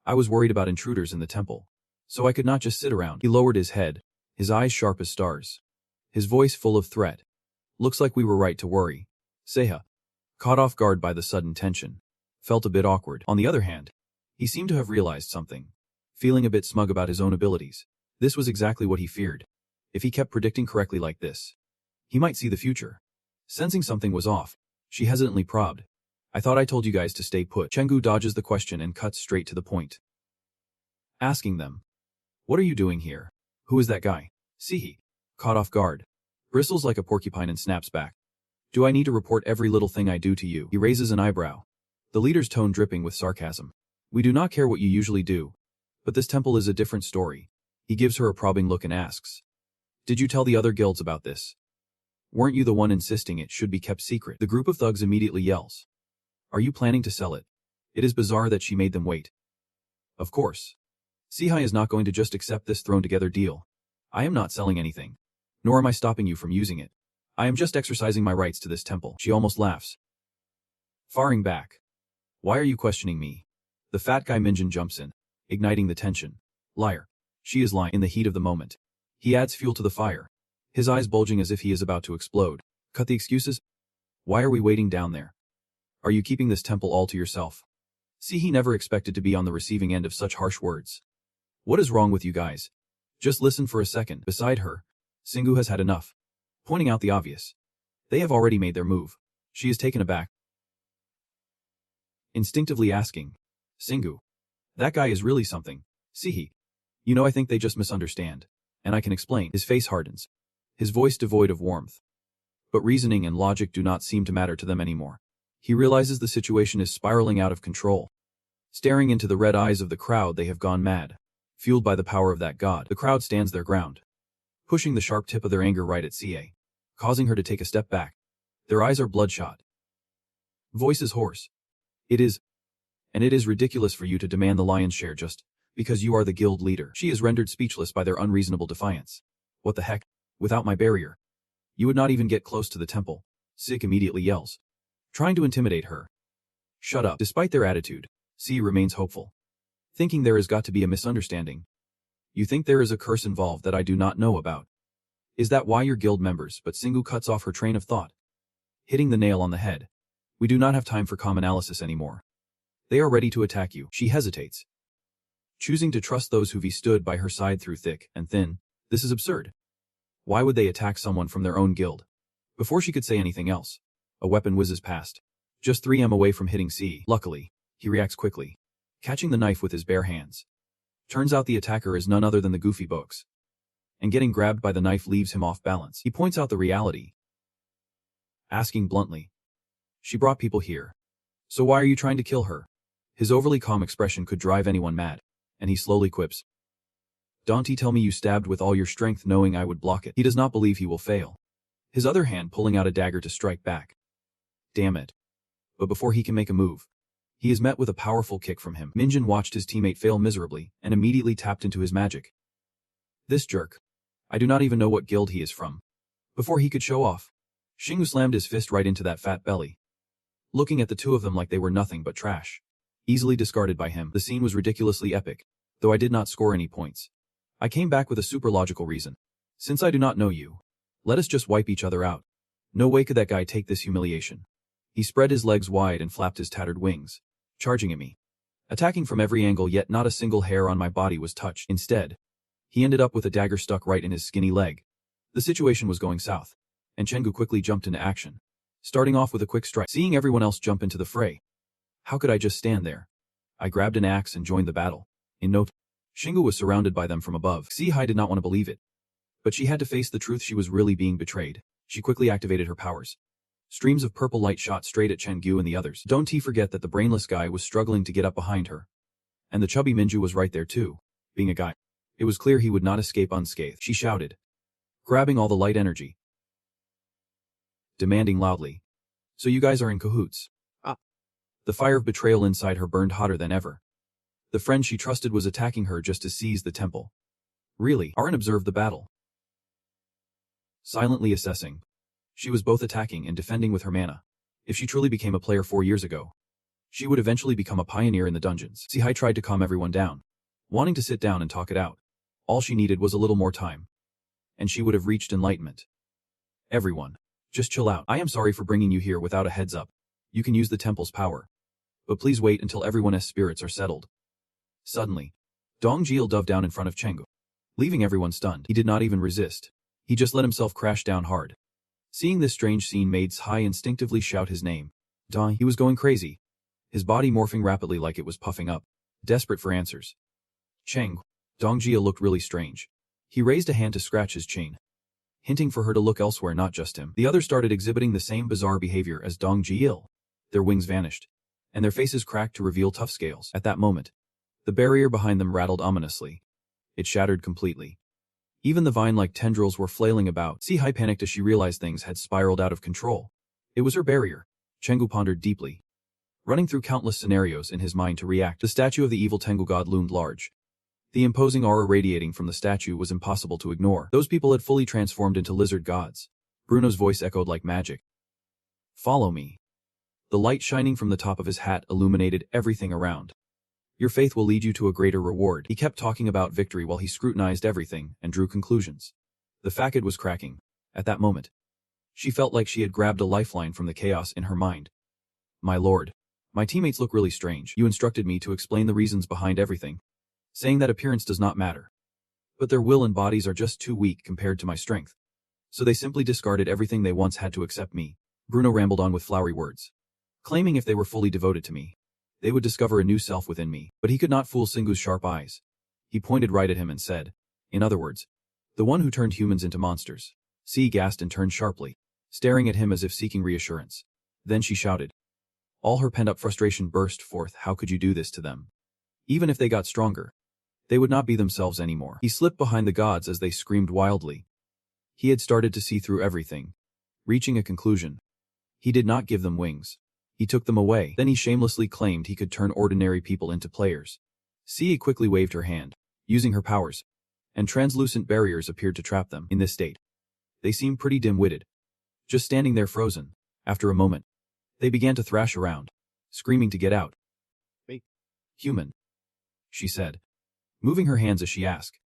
I was worried about intruders in the temple, so I could not just sit around. He lowered his head, his eyes sharp as stars, his voice full of threat. Looks like we were right to worry. Seiha, caught off guard by the sudden tension, felt a bit awkward. On the other hand, he seemed to have realized something, feeling a bit smug about his own abilities. This was exactly what he feared. If he kept predicting correctly like this, he might see the future. Sensing something was off, she hesitantly probed. I thought I told you guys to stay put. Chenggu dodges the question and cuts straight to the point, asking them, What are you doing here? Who is that guy? Sihi, caught off guard, bristles like a porcupine and snaps back. Do I need to report every little thing I do to you? He raises an eyebrow, the leader's tone dripping with sarcasm. We do not care what you usually do, but this temple is a different story. He gives her a probing look and asks, Did you tell the other guilds about this? Weren't you the one insisting it should be kept secret? The group of thugs immediately yells, Are you planning to sell it? It is bizarre that she made them wait. Of course. Sihai is not going to just accept this thrown-together deal. I am not selling anything, nor am I stopping you from using it. I am just exercising my rights to this temple. She almost laughs, firing back. Why are you questioning me? The fat guy Minjin jumps in, igniting the tension. Liar. She is lying. In the heat of the moment, he adds fuel to the fire, his eyes bulging as if he is about to explode. Cut the excuses. Why are we waiting down there? Are you keeping this temple all to yourself? See, he never expected to be on the receiving end of such harsh words. What is wrong with you guys? Just listen for a second. Beside her, Singu has had enough. Pointing out the obvious. They have already made their move. She is taken aback. Instinctively asking, Singu, that guy is really something. See, you know, I think they just misunderstand. And I can explain. His face hardens. His voice devoid of warmth. But reasoning and logic do not seem to matter to them anymore. He realizes the situation is spiraling out of control. Staring into the red eyes of the crowd, they have gone mad. Fueled by the power of that god, the crowd stands their ground, pushing the sharp tip of their anger right at CA, causing her to take a step back. Their eyes are bloodshot. Voice is hoarse. It is ridiculous for you to demand the lion's share just because you are the guild leader. She is rendered speechless by their unreasonable defiance. What the heck? Without my barrier, you would not even get close to the temple. Sick immediately yells, trying to intimidate her. Shut up. Despite their attitude, C remains hopeful, thinking there has got to be a misunderstanding. You think there is a curse involved that I do not know about? Is that why you're guild members? But Singu cuts off her train of thought, hitting the nail on the head. We do not have time for calm analysis anymore. They are ready to attack you. She hesitates, choosing to trust those who've stood by her side through thick and thin. This is absurd. Why would they attack someone from their own guild? Before she could say anything else, a weapon whizzes past, just 3 m away from hitting C. Luckily, he reacts quickly, catching the knife with his bare hands. Turns out the attacker is none other than the goofy Box, and getting grabbed by the knife leaves him off balance. He points out the reality, asking bluntly, she brought people here, so why are you trying to kill her? His overly calm expression could drive anyone mad, and he slowly quips, don't tell me you stabbed with all your strength knowing I would block it. He does not believe he will fail, his other hand pulling out a dagger to strike back. Damn it. But before he can make a move, he is met with a powerful kick from him. Minjin watched his teammate fail miserably and immediately tapped into his magic. This jerk. I do not even know what guild he is from. Before he could show off, Shingu slammed his fist right into that fat belly, looking at the two of them like they were nothing but trash. Easily discarded by him. The scene was ridiculously epic, though I did not score any points. I came back with a super logical reason. Since I do not know you, let us just wipe each other out. No way could that guy take this humiliation. He spread his legs wide and flapped his tattered wings, charging at me, attacking from every angle, yet not a single hair on my body was touched. Instead, he ended up with a dagger stuck right in his skinny leg. The situation was going south, and Chengu quickly jumped into action, starting off with a quick strike. Seeing everyone else jump into the fray, how could I just stand there? I grabbed an axe and joined the battle. In no time, Shingu was surrounded by them from above. Si-Hai did not want to believe it, but she had to face the truth. She was really being betrayed. She quickly activated her powers. Streams of purple light shot straight at Chengyu and the others. Don't forget that the brainless guy was struggling to get up behind her, and the chubby Minju was right there too. Being a guy, it was clear he would not escape unscathed. She shouted, grabbing all the light energy, demanding loudly, so you guys are in cahoots? The fire of betrayal inside her burned hotter than ever. The friend she trusted was attacking her just to seize the temple. Really? Arin observed the battle, silently assessing. She was both attacking and defending with her mana. If she truly became a player 4 years ago, she would eventually become a pioneer in the dungeons. Si-Hai tried to calm everyone down, wanting to sit down and talk it out. All she needed was a little more time, and she would have reached enlightenment. Everyone, just chill out. I am sorry for bringing you here without a heads up. You can use the temple's power, but please wait until everyone's spirits are settled. Suddenly, Dong Jil dove down in front of Chenggu, leaving everyone stunned. He did not even resist. He just let himself crash down hard. Seeing this strange scene made Si-Hai instinctively shout his name. Dong. He was going crazy, his body morphing rapidly like it was puffing up, desperate for answers. Cheng. Dong Jia looked really strange. He raised a hand to scratch his chain, hinting for her to look elsewhere, not just him. The others started exhibiting the same bizarre behavior as Dong Jil. Their wings vanished, and their faces cracked to reveal tough scales. At that moment, the barrier behind them rattled ominously. It shattered completely. Even the vine-like tendrils were flailing about. Si-Hai panicked as she realized things had spiraled out of control. It was her barrier. Chenggu pondered deeply, running through countless scenarios in his mind to react. The statue of the evil Tengu god loomed large. The imposing aura radiating from the statue was impossible to ignore. Those people had fully transformed into lizard gods. Bruno's voice echoed like magic. Follow me. The light shining from the top of his hat illuminated everything around. Your faith will lead you to a greater reward. He kept talking about victory while he scrutinized everything and drew conclusions. The facade was cracking. At that moment, She felt like she had grabbed a lifeline from the chaos in her mind. My lord. My teammates look really strange. You instructed me to explain the reasons behind everything, saying that appearance does not matter. But their will and bodies are just too weak compared to my strength. So they simply discarded everything they once had to accept me. Bruno rambled on with flowery words, claiming if they were fully devoted to me, they would discover a new self within me. But he could not fool Singu's sharp eyes. He pointed right at him and said, in other words, the one who turned humans into monsters. C gasped and turned sharply, staring at him as if seeking reassurance. Then she shouted. All her pent-up frustration burst forth. How could you do this to them? Even if they got stronger, they would not be themselves anymore. He slipped behind the gods as they screamed wildly. He had started to see through everything, reaching a conclusion. He did not give them wings. He took them away. Then he shamelessly claimed he could turn ordinary people into players. C quickly waved her hand, using her powers, and translucent barriers appeared to trap them. In this state, they seemed pretty dim-witted, just standing there frozen. After a moment, they began to thrash around, screaming to get out. Wait. Human, she said, moving her hands as she asked.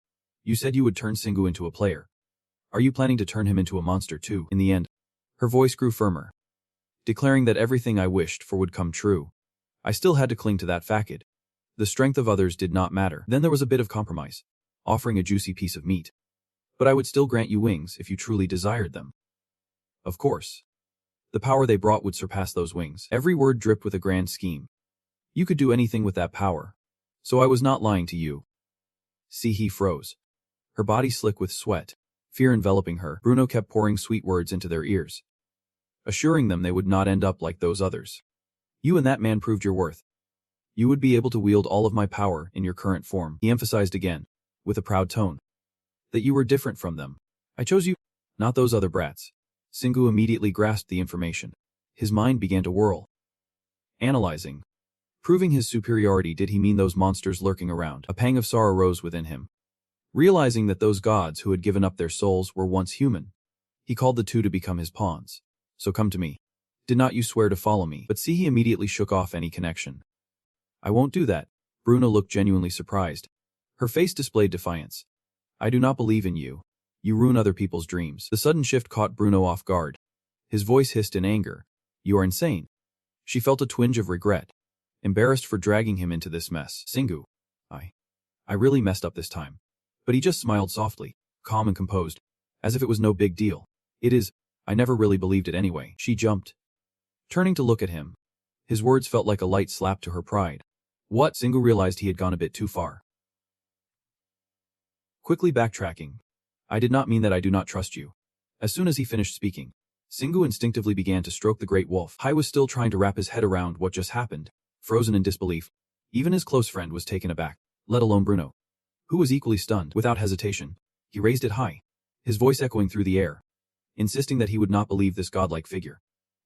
You said you would turn Singu into a player. Are you planning to turn him into a monster too? In the end, her voice grew firmer, declaring that everything I wished for would come true. I still had to cling to that facade. The strength of others did not matter. Then there was a bit of compromise, offering a juicy piece of meat. But I would still grant you wings if you truly desired them. Of course. The power they brought would surpass those wings. Every word dripped with a grand scheme. You could do anything with that power. So I was not lying to you. See, he froze, her body slick with sweat, fear enveloping her. Bruno kept pouring sweet words into their ears, assuring them they would not end up like those others. You and that man proved your worth. You would be able to wield all of my power in your current form. He emphasized again, with a proud tone, that you were different from them. I chose you, not those other brats. Singu immediately grasped the information. His mind began to whirl, analyzing. Proving his superiority, did he mean those monsters lurking around? A pang of sorrow rose within him. Realizing that those gods who had given up their souls were once human, he called the two to become his pawns. So come to me. Did not you swear to follow me? But see, he immediately shook off any connection. I won't do that. Bruno looked genuinely surprised. Her face displayed defiance. I do not believe in you. You ruin other people's dreams. The sudden shift caught Bruno off guard. His voice hissed in anger. You are insane. She felt a twinge of regret, embarrassed for dragging him into this mess. Singu. I really messed up this time. But he just smiled softly, calm and composed, as if it was no big deal. It is. I never really believed it anyway. She jumped, turning to look at him. His words felt like a light slap to her pride. What? Singu realized he had gone a bit too far. Quickly backtracking. I did not mean that I do not trust you. As soon as he finished speaking, Singu instinctively began to stroke the great wolf. Hai was still trying to wrap his head around what just happened, frozen in disbelief. Even his close friend was taken aback, let alone Bruno, who was equally stunned. Without hesitation, he raised it high, his voice echoing through the air, insisting that he would not believe this godlike figure.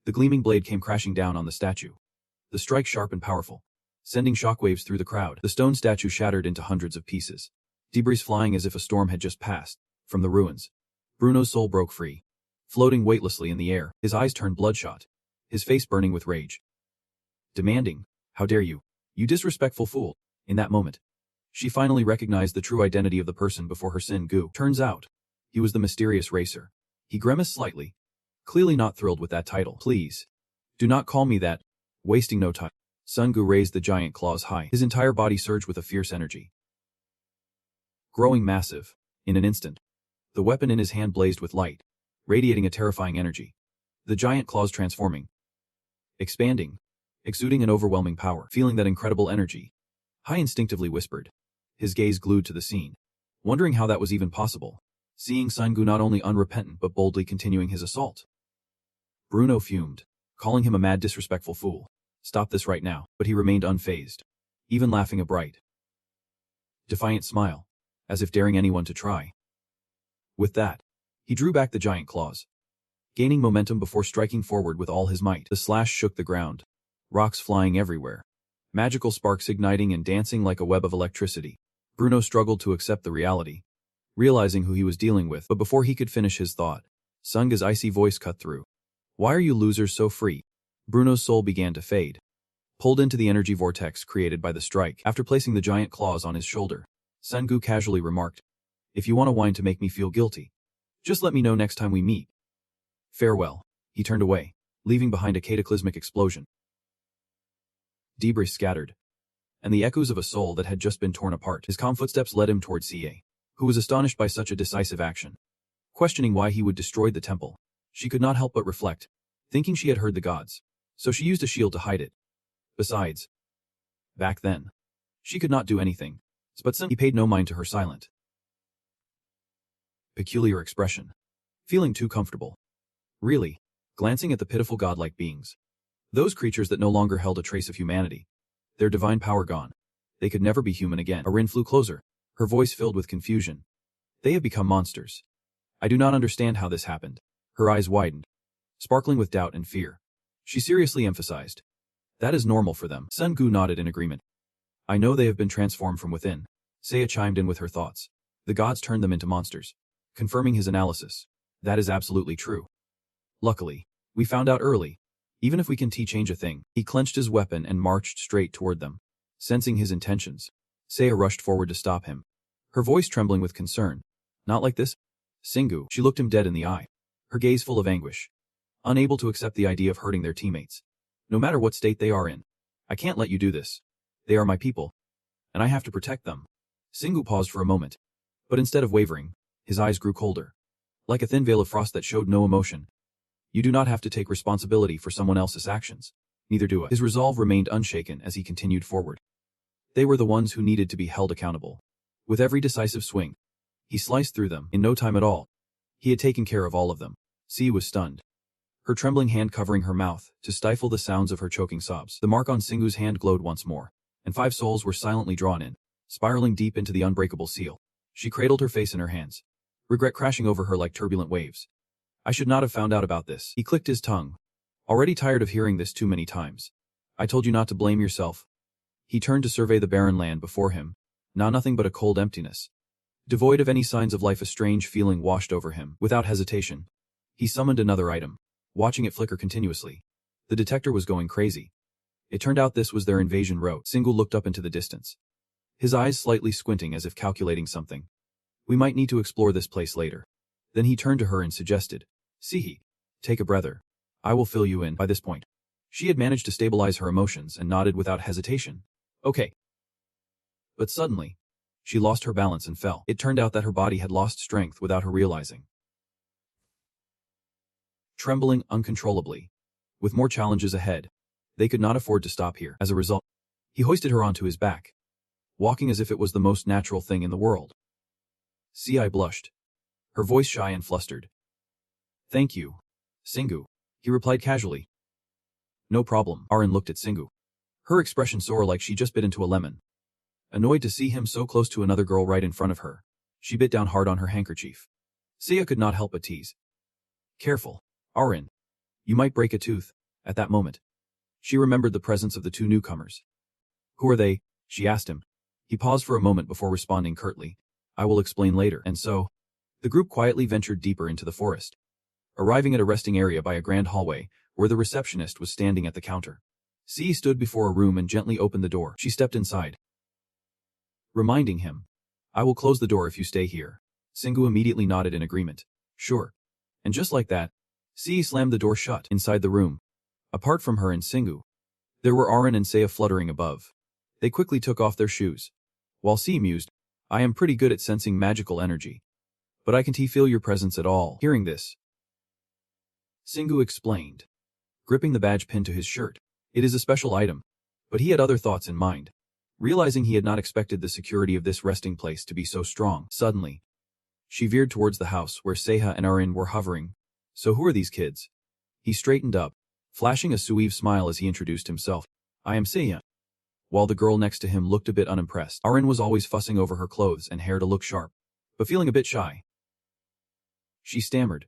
The gleaming blade came crashing down on the statue, the strike sharp and powerful, sending shockwaves through the crowd. The stone statue shattered into hundreds of pieces, debris flying as if a storm had just passed. From the ruins, Bruno's soul broke free, floating weightlessly in the air. His eyes turned bloodshot, his face burning with rage, demanding, how dare you, you disrespectful fool. In that moment, she finally recognized the true identity of the person before her. Singu. Turns out, he was the mysterious racer. He grimaced slightly, clearly not thrilled with that title. Please, do not call me that. Wasting no time. Singu raised the giant claws high. His entire body surged with a fierce energy, growing massive. In an instant, the weapon in his hand blazed with light, radiating a terrifying energy. The giant claws transforming, expanding, exuding an overwhelming power. Feeling that incredible energy, Hai instinctively whispered, his gaze glued to the scene, wondering how that was even possible, seeing Singu not only unrepentant but boldly continuing his assault. Bruno fumed, calling him a mad, disrespectful fool. Stop this right now. But he remained unfazed, even laughing a bright, defiant smile, as if daring anyone to try. With that, he drew back the giant claws, gaining momentum before striking forward with all his might. The slash shook the ground, rocks flying everywhere, magical sparks igniting and dancing like a web of electricity. Bruno struggled to accept the reality, realizing who he was dealing with. But before he could finish his thought, Sunga's icy voice cut through. Why are you losers so free? Bruno's soul began to fade, pulled into the energy vortex created by the strike. After placing the giant claws on his shoulder, Singu casually remarked, if you want to whine to make me feel guilty, just let me know next time we meet. Farewell. He turned away, leaving behind a cataclysmic explosion. Debris scattered, and the echoes of a soul that had just been torn apart. His calm footsteps led him toward CA, who was astonished by such a decisive action. Questioning why he would destroy the temple, she could not help but reflect, thinking she had heard the gods, so she used a shield to hide it. Besides, back then, she could not do anything, but he paid no mind to her silent, peculiar expression. Feeling too comfortable. Really, glancing at the pitiful godlike beings. Those creatures that no longer held a trace of humanity. Their divine power gone. They could never be human again. Arin flew closer, her voice filled with confusion. They have become monsters. I do not understand how this happened. Her eyes widened, sparkling with doubt and fear. She seriously emphasized. That is normal for them. Sun Gu nodded in agreement. I know they have been transformed from within. Saya chimed in with her thoughts. The gods turned them into monsters. Confirming his analysis. That is absolutely true. Luckily, we found out early. Even if we can change a thing. He clenched his weapon and marched straight toward them. Sensing his intentions, Saya rushed forward to stop him, her voice trembling with concern. Not like this. Singu. She looked him dead in the eye, her gaze full of anguish. Unable to accept the idea of hurting their teammates. No matter what state they are in. I can't let you do this. They are my people, and I have to protect them. Singu paused for a moment, but instead of wavering, his eyes grew colder, like a thin veil of frost that showed no emotion. You do not have to take responsibility for someone else's actions. Neither do I. His resolve remained unshaken as he continued forward. They were the ones who needed to be held accountable. With every decisive swing, he sliced through them in no time at all. He had taken care of all of them. C was stunned, her trembling hand covering her mouth to stifle the sounds of her choking sobs. The mark on Singu's hand glowed once more, and 5 souls were silently drawn in, spiraling deep into the unbreakable seal. She cradled her face in her hands, regret crashing over her like turbulent waves. I should not have found out about this. He clicked his tongue, already tired of hearing this too many times. I told you not to blame yourself. He turned to survey the barren land before him. Now nothing but a cold emptiness. Devoid of any signs of life, a strange feeling washed over him. Without hesitation, he summoned another item, watching it flicker continuously. The detector was going crazy. It turned out this was their invasion route. Singu looked up into the distance, his eyes slightly squinting as if calculating something. We might need to explore this place later. Then he turned to her and suggested, Sihi, take a breather. I will fill you in. By this point, she had managed to stabilize her emotions and nodded without hesitation. Okay. But suddenly, she lost her balance and fell. It turned out that her body had lost strength without her realizing. Trembling uncontrollably, with more challenges ahead, they could not afford to stop here. As a result, he hoisted her onto his back, walking as if it was the most natural thing in the world. Ci blushed, her voice shy and flustered. Thank you, Singu, he replied casually. No problem. Arin looked at Singu, her expression sore like she just bit into a lemon. Annoyed to see him so close to another girl right in front of her, she bit down hard on her handkerchief. Sia could not help but tease. Careful, Arin. You might break a tooth. At that moment, she remembered the presence of the 2 newcomers. Who are they? She asked him. He paused for a moment before responding curtly. I will explain later. And so, the group quietly ventured deeper into the forest, arriving at a resting area by a grand hallway, where the receptionist was standing at the counter. C stood before a room and gently opened the door. She stepped inside, reminding him, I will close the door if you stay here. Singu immediately nodded in agreement. Sure. And just like that, C slammed the door shut. Inside the room, apart from her and Singu, there were Arin and Saya fluttering above. They quickly took off their shoes, while C mused, I am pretty good at sensing magical energy, but I can't feel your presence at all. Hearing this, Singu explained, gripping the badge pinned to his shirt. It is a special item, but he had other thoughts in mind. Realizing he had not expected the security of this resting place to be so strong. Suddenly, she veered towards the house where Seha and Arin were hovering. So who are these kids? He straightened up, flashing a suave smile as he introduced himself. I am Seha. While the girl next to him looked a bit unimpressed. Arin was always fussing over her clothes and hair to look sharp, but feeling a bit shy. She stammered.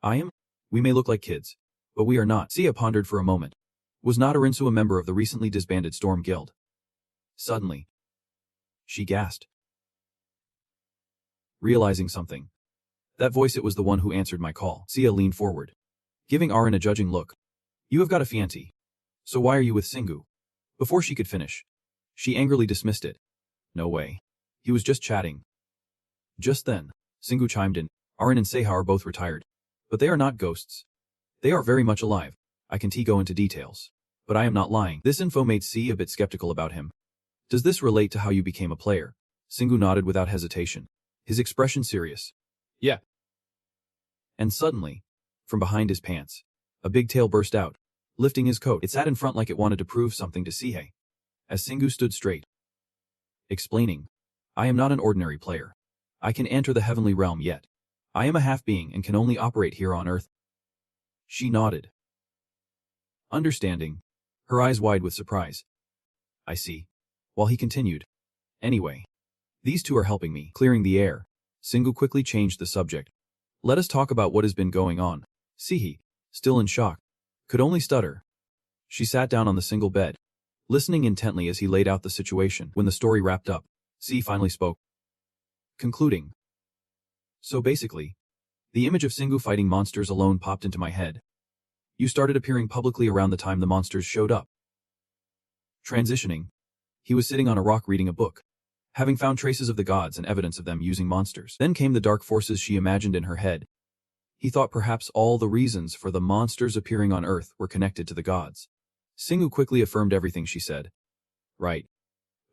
I am? We may look like kids, but we are not. Sia pondered for a moment. Was not Arinsu a member of the recently disbanded Storm Guild? Suddenly, she gasped, realizing something. That voice, it was the one who answered my call. Sia leaned forward, giving Arin a judging look. You have got a fiancé. So why are you with Singu? Before she could finish, she angrily dismissed it. No way. He was just chatting. Just then, Singu chimed in. Arin and Seha are both retired, but they are not ghosts. They are very much alive. I can go into details. But I am not lying. This info made C a bit skeptical about him. Does this relate to how you became a player? Singu nodded without hesitation, his expression serious. Yeah. And suddenly, from behind his pants, a big tail burst out, lifting his coat. It sat in front like it wanted to prove something to Sihei. As Singu stood straight, explaining, I am not an ordinary player. I can enter the heavenly realm yet. I am a half-being and can only operate here on Earth. She nodded, understanding, her eyes wide with surprise. I see. While he continued, anyway, these two are helping me. Clearing the air, Singu quickly changed the subject. Let us talk about what has been going on. Sihei, still in shock, could only stutter. She sat down on the single bed, listening intently as he laid out the situation. When the story wrapped up, C finally spoke, concluding. So basically, the image of Singu fighting monsters alone popped into my head. You started appearing publicly around the time the monsters showed up. Transitioning, he was sitting on a rock reading a book, having found traces of the gods and evidence of them using monsters. Then came the dark forces she imagined in her head. He thought perhaps all the reasons for the monsters appearing on Earth were connected to the gods. Singu quickly affirmed everything she said. Right.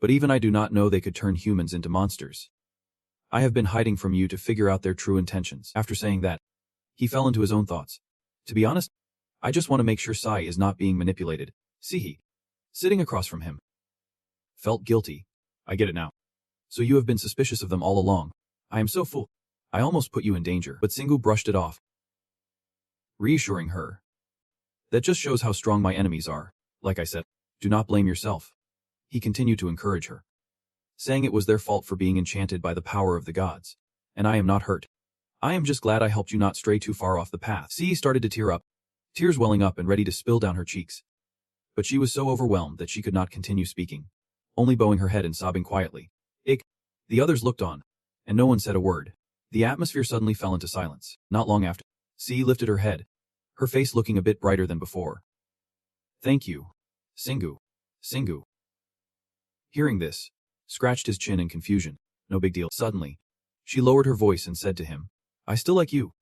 But even I do not know they could turn humans into monsters. I have been hiding from you to figure out their true intentions. After saying that, he fell into his own thoughts. To be honest, I just want to make sure Sai is not being manipulated. Sihei, sitting across from him, felt guilty. I get it now. So you have been suspicious of them all along. I am so full. I almost put you in danger. But Singu brushed it off, reassuring her. That just shows how strong my enemies are. Like I said, do not blame yourself. He continued to encourage her, saying it was their fault for being enchanted by the power of the gods. And I am not hurt. I am just glad I helped you not stray too far off the path. Sihei started to tear up, tears welling up and ready to spill down her cheeks. But she was so overwhelmed that she could not continue speaking, only bowing her head and sobbing quietly. The others looked on, and no one said a word. The atmosphere suddenly fell into silence. Not long after, Sihei lifted her head, her face looking a bit brighter than before. Thank you, Singu. Singu. Hearing this, scratched his chin in confusion. No big deal. Suddenly, she lowered her voice and said to him, I still like you.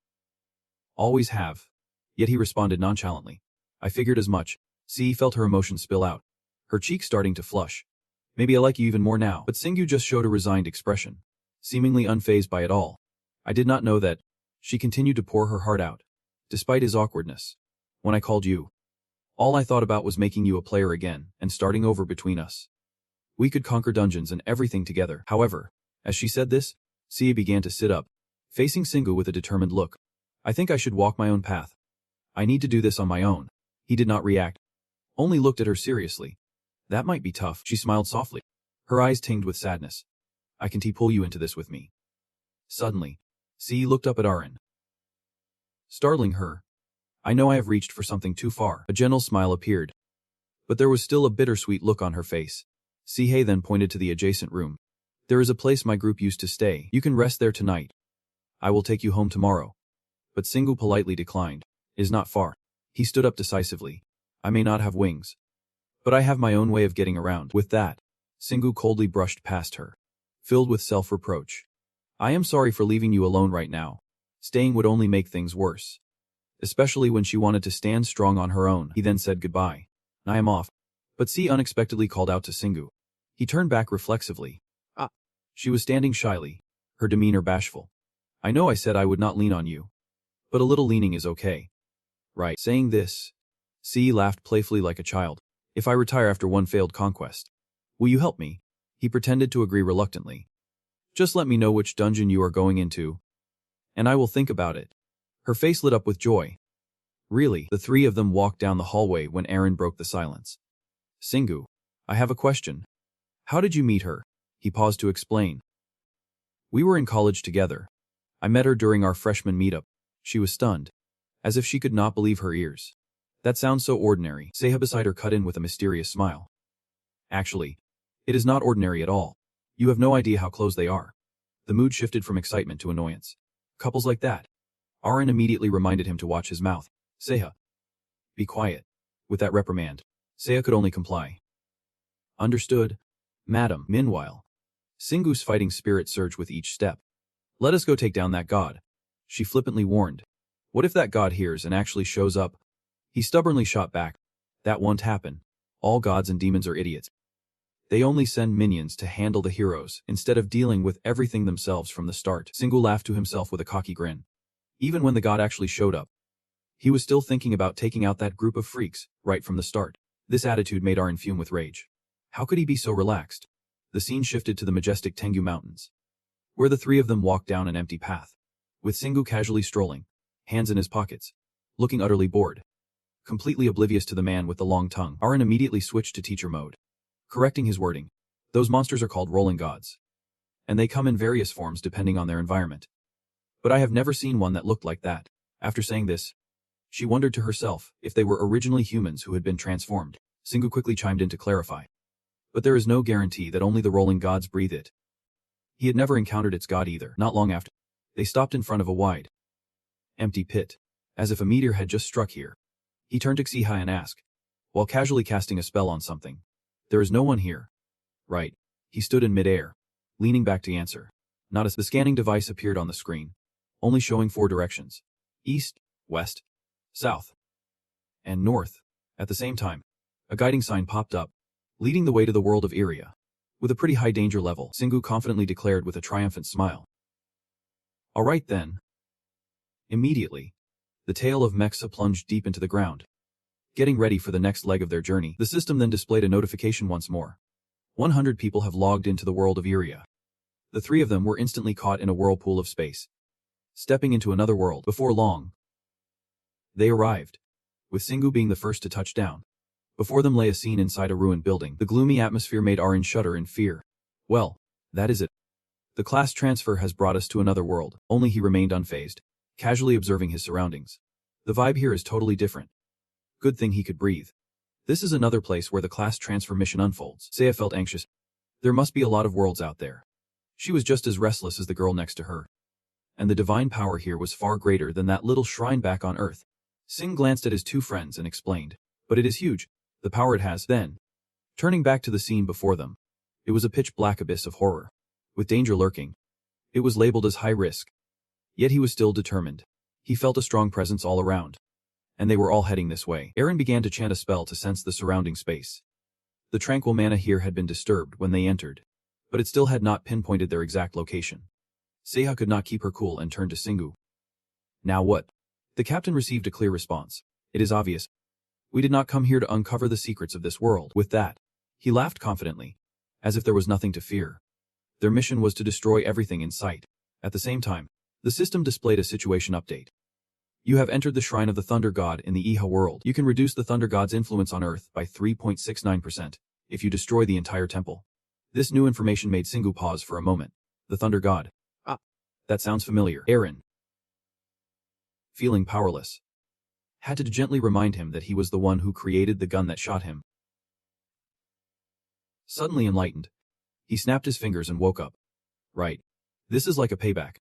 Always have. Yet he responded nonchalantly. I figured as much. Sihei felt her emotions spill out, her cheeks starting to flush. Maybe I like you even more now. But Singu just showed a resigned expression, seemingly unfazed by it all. I did not know that. She continued to pour her heart out, despite his awkwardness. When I called you, all I thought about was making you a player again and starting over between us. We could conquer dungeons and everything together. However, as she said this, Sihei began to sit up, facing Singu with a determined look. I think I should walk my own path. I need to do this on my own. He did not react, only looked at her seriously. That might be tough. She smiled softly, her eyes tinged with sadness. I can pull you into this with me. Suddenly, Sihei looked up at Arin, startling her. I know I have reached for something too far. A gentle smile appeared, but there was still a bittersweet look on her face. Sihei then pointed to the adjacent room. There is a place my group used to stay. You can rest there tonight. I will take you home tomorrow. But Singu politely declined. It is not far. He stood up decisively. I may not have wings, but I have my own way of getting around. With that, Singu coldly brushed past her, filled with self-reproach. I am sorry for leaving you alone right now. Staying would only make things worse, especially when she wanted to stand strong on her own. He then said goodbye. I am off. But Sihei unexpectedly called out to Singu. He turned back reflexively. Ah. She was standing shyly, her demeanor bashful. I know I said I would not lean on you, but a little leaning is okay. Right. Saying this, Sihei laughed playfully like a child. If I retire after one failed conquest, will you help me? He pretended to agree reluctantly. Just let me know which dungeon you are going into, and I will think about it. Her face lit up with joy. Really? The three of them walked down the hallway when Aaron broke the silence. Singu, I have a question. How did you meet her? He paused to explain. We were in college together. I met her during our freshman meetup. She was stunned, as if she could not believe her ears. That sounds so ordinary. Seiha beside her cut in with a mysterious smile. Actually, it is not ordinary at all. You have no idea how close they are. The mood shifted from excitement to annoyance. Couples like that. Aaron immediately reminded him to watch his mouth. Seiha, be quiet. With that reprimand, Seiha could only comply. Understood, madam. Meanwhile, Singu's fighting spirit surged with each step. Let us go take down that god, she flippantly warned. What if that god hears and actually shows up? He stubbornly shot back. That won't happen. All gods and demons are idiots. They only send minions to handle the heroes instead of dealing with everything themselves from the start. Singu laughed to himself with a cocky grin. Even when the god actually showed up, he was still thinking about taking out that group of freaks right from the start. This attitude made Arin fume with rage. How could he be so relaxed? The scene shifted to the majestic Tengu Mountains, where the three of them walked down an empty path, with Singu casually strolling, hands in his pockets, looking utterly bored. Completely oblivious to the man with the long tongue, Arin immediately switched to teacher mode, correcting his wording. Those monsters are called rolling gods, and they come in various forms depending on their environment. But I have never seen one that looked like that. After saying this, she wondered to herself if they were originally humans who had been transformed. Singu quickly chimed in to clarify. But there is no guarantee that only the rolling gods breathe it. He had never encountered its god either. Not long after, they stopped in front of a wide, empty pit, as if a meteor had just struck here. He turned to Xihai and asked, while casually casting a spell on something, "There is no one here, right?" He stood in midair, leaning back to answer. Not as the scanning device appeared on the screen, only showing 4 directions: east, west, south, and north. At the same time, a guiding sign popped up, leading the way to the world of Iria. With a pretty high danger level, Singu confidently declared with a triumphant smile. All right then. Immediately, the tail of Mexa plunged deep into the ground. Getting ready for the next leg of their journey, the system then displayed a notification once more. 100 people have logged into the world of Iria. The 3 of them were instantly caught in a whirlpool of space, stepping into another world. Before long, they arrived, with Singu being the first to touch down. Before them lay a scene inside a ruined building. The gloomy atmosphere made Arin shudder in fear. Well, that is it. The class transfer has brought us to another world. Only he remained unfazed, casually observing his surroundings. The vibe here is totally different. Good thing he could breathe. This is another place where the class transfer mission unfolds. Seiya felt anxious. There must be a lot of worlds out there. She was just as restless as the girl next to her. And the divine power here was far greater than that little shrine back on Earth. Sing glanced at his 2 friends and explained. But it is huge. The power it has. Then, turning back to the scene before them, it was a pitch-black abyss of horror, with danger lurking. It was labeled as high risk. Yet he was still determined. He felt a strong presence all around. And they were all heading this way. Arin began to chant a spell to sense the surrounding space. The tranquil mana here had been disturbed when they entered, but it still had not pinpointed their exact location. Seiya could not keep her cool and turned to Singu. Now what? The captain received a clear response. It is obvious. We did not come here to uncover the secrets of this world. With that, he laughed confidently, as if there was nothing to fear. Their mission was to destroy everything in sight. At the same time, the system displayed a situation update. You have entered the Shrine of the Thunder God in the Iha world. You can reduce the Thunder God's influence on Earth by 3.69% if you destroy the entire temple. This new information made Singu pause for a moment. The Thunder God. Ah, that sounds familiar. Arin, feeling powerless, had to gently remind him that he was the one who created the gun that shot him. Suddenly enlightened, he snapped his fingers and woke up. Right. This is like a payback.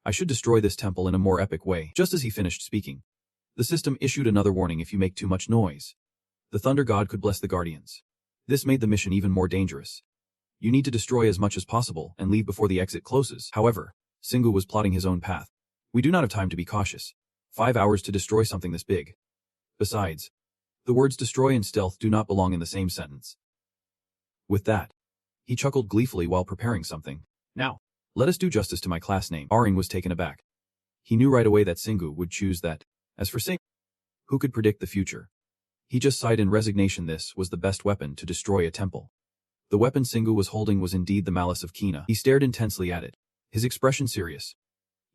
I should destroy this temple in a more epic way. Just as he finished speaking, the system issued another warning: if you make too much noise, the Thunder God could bless the Guardians. This made the mission even more dangerous. You need to destroy as much as possible and leave before the exit closes. However, Singu was plotting his own path. We do not have time to be cautious. 5 hours to destroy something this big. Besides, the words destroy and stealth do not belong in the same sentence. With that, he chuckled gleefully while preparing something. Now, let us do justice to my class name. Arin was taken aback. He knew right away that Singu would choose that. As for Sing, who could predict the future? He just sighed in resignation. This was the best weapon to destroy a temple. The weapon Singu was holding was indeed the malice of Kina. He stared intensely at it, his expression serious.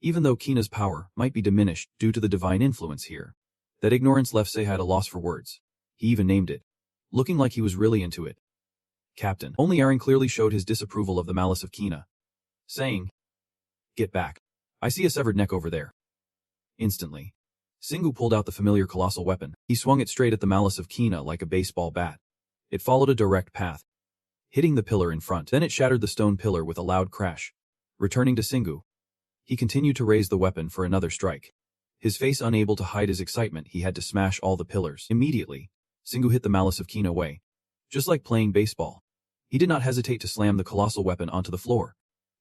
Even though Kina's power might be diminished due to the divine influence here, that ignorance left Seiya at a loss for words. He even named it, looking like he was really into it. Captain. Only Arin clearly showed his disapproval of the malice of Kina, saying, "Get back. I see a severed neck over there." Instantly, Singu pulled out the familiar colossal weapon. He swung it straight at the malice of Kina like a baseball bat. It followed a direct path, hitting the pillar in front. Then it shattered the stone pillar with a loud crash. Returning to Singu, he continued to raise the weapon for another strike. His face unable to hide his excitement, he had to smash all the pillars. Immediately, Singu hit the malice of Kina away. Just like playing baseball, he did not hesitate to slam the colossal weapon onto the floor.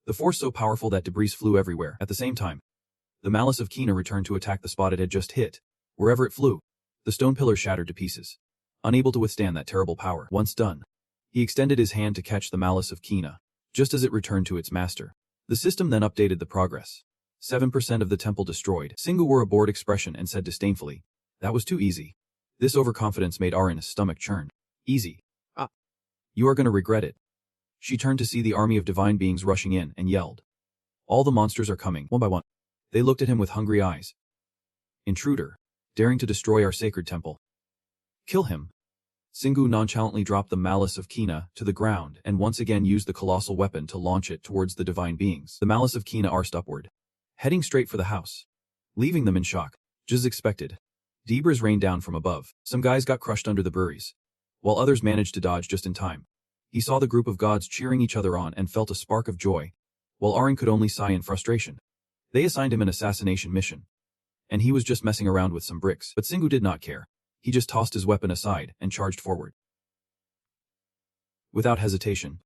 The force so powerful that debris flew everywhere. At the same time, The malice of Kina returned to attack the spot it had just hit. Wherever it flew, the stone pillar shattered to pieces. Unable to withstand that terrible power. Once done, he extended his hand to catch the malice of Kina, just as it returned to its master. The system then updated the progress. 7% of the temple destroyed. Singu wore a bored expression and said disdainfully, "That was too easy." This overconfidence made Arin's stomach churn. "Easy? Ah. You are going to regret it." She turned to see the army of divine beings rushing in and yelled, "All the monsters are coming, one by one." They looked at him with hungry eyes. "Intruder, daring to destroy our sacred temple. Kill him." Singu nonchalantly dropped the malice of Kina to the ground and once again used the colossal weapon to launch it towards the divine beings. The malice of Kina arced upward, heading straight for the house, leaving them in shock. Just as expected, Debris rained down from above. Some guys got crushed under the breweries, while others managed to dodge just in time. He saw the group of gods cheering each other on and felt a spark of joy, while Arin could only sigh in frustration. They assigned him an assassination mission, and he was just messing around with some bricks. But Singu did not care. He just tossed his weapon aside and charged forward. Without hesitation,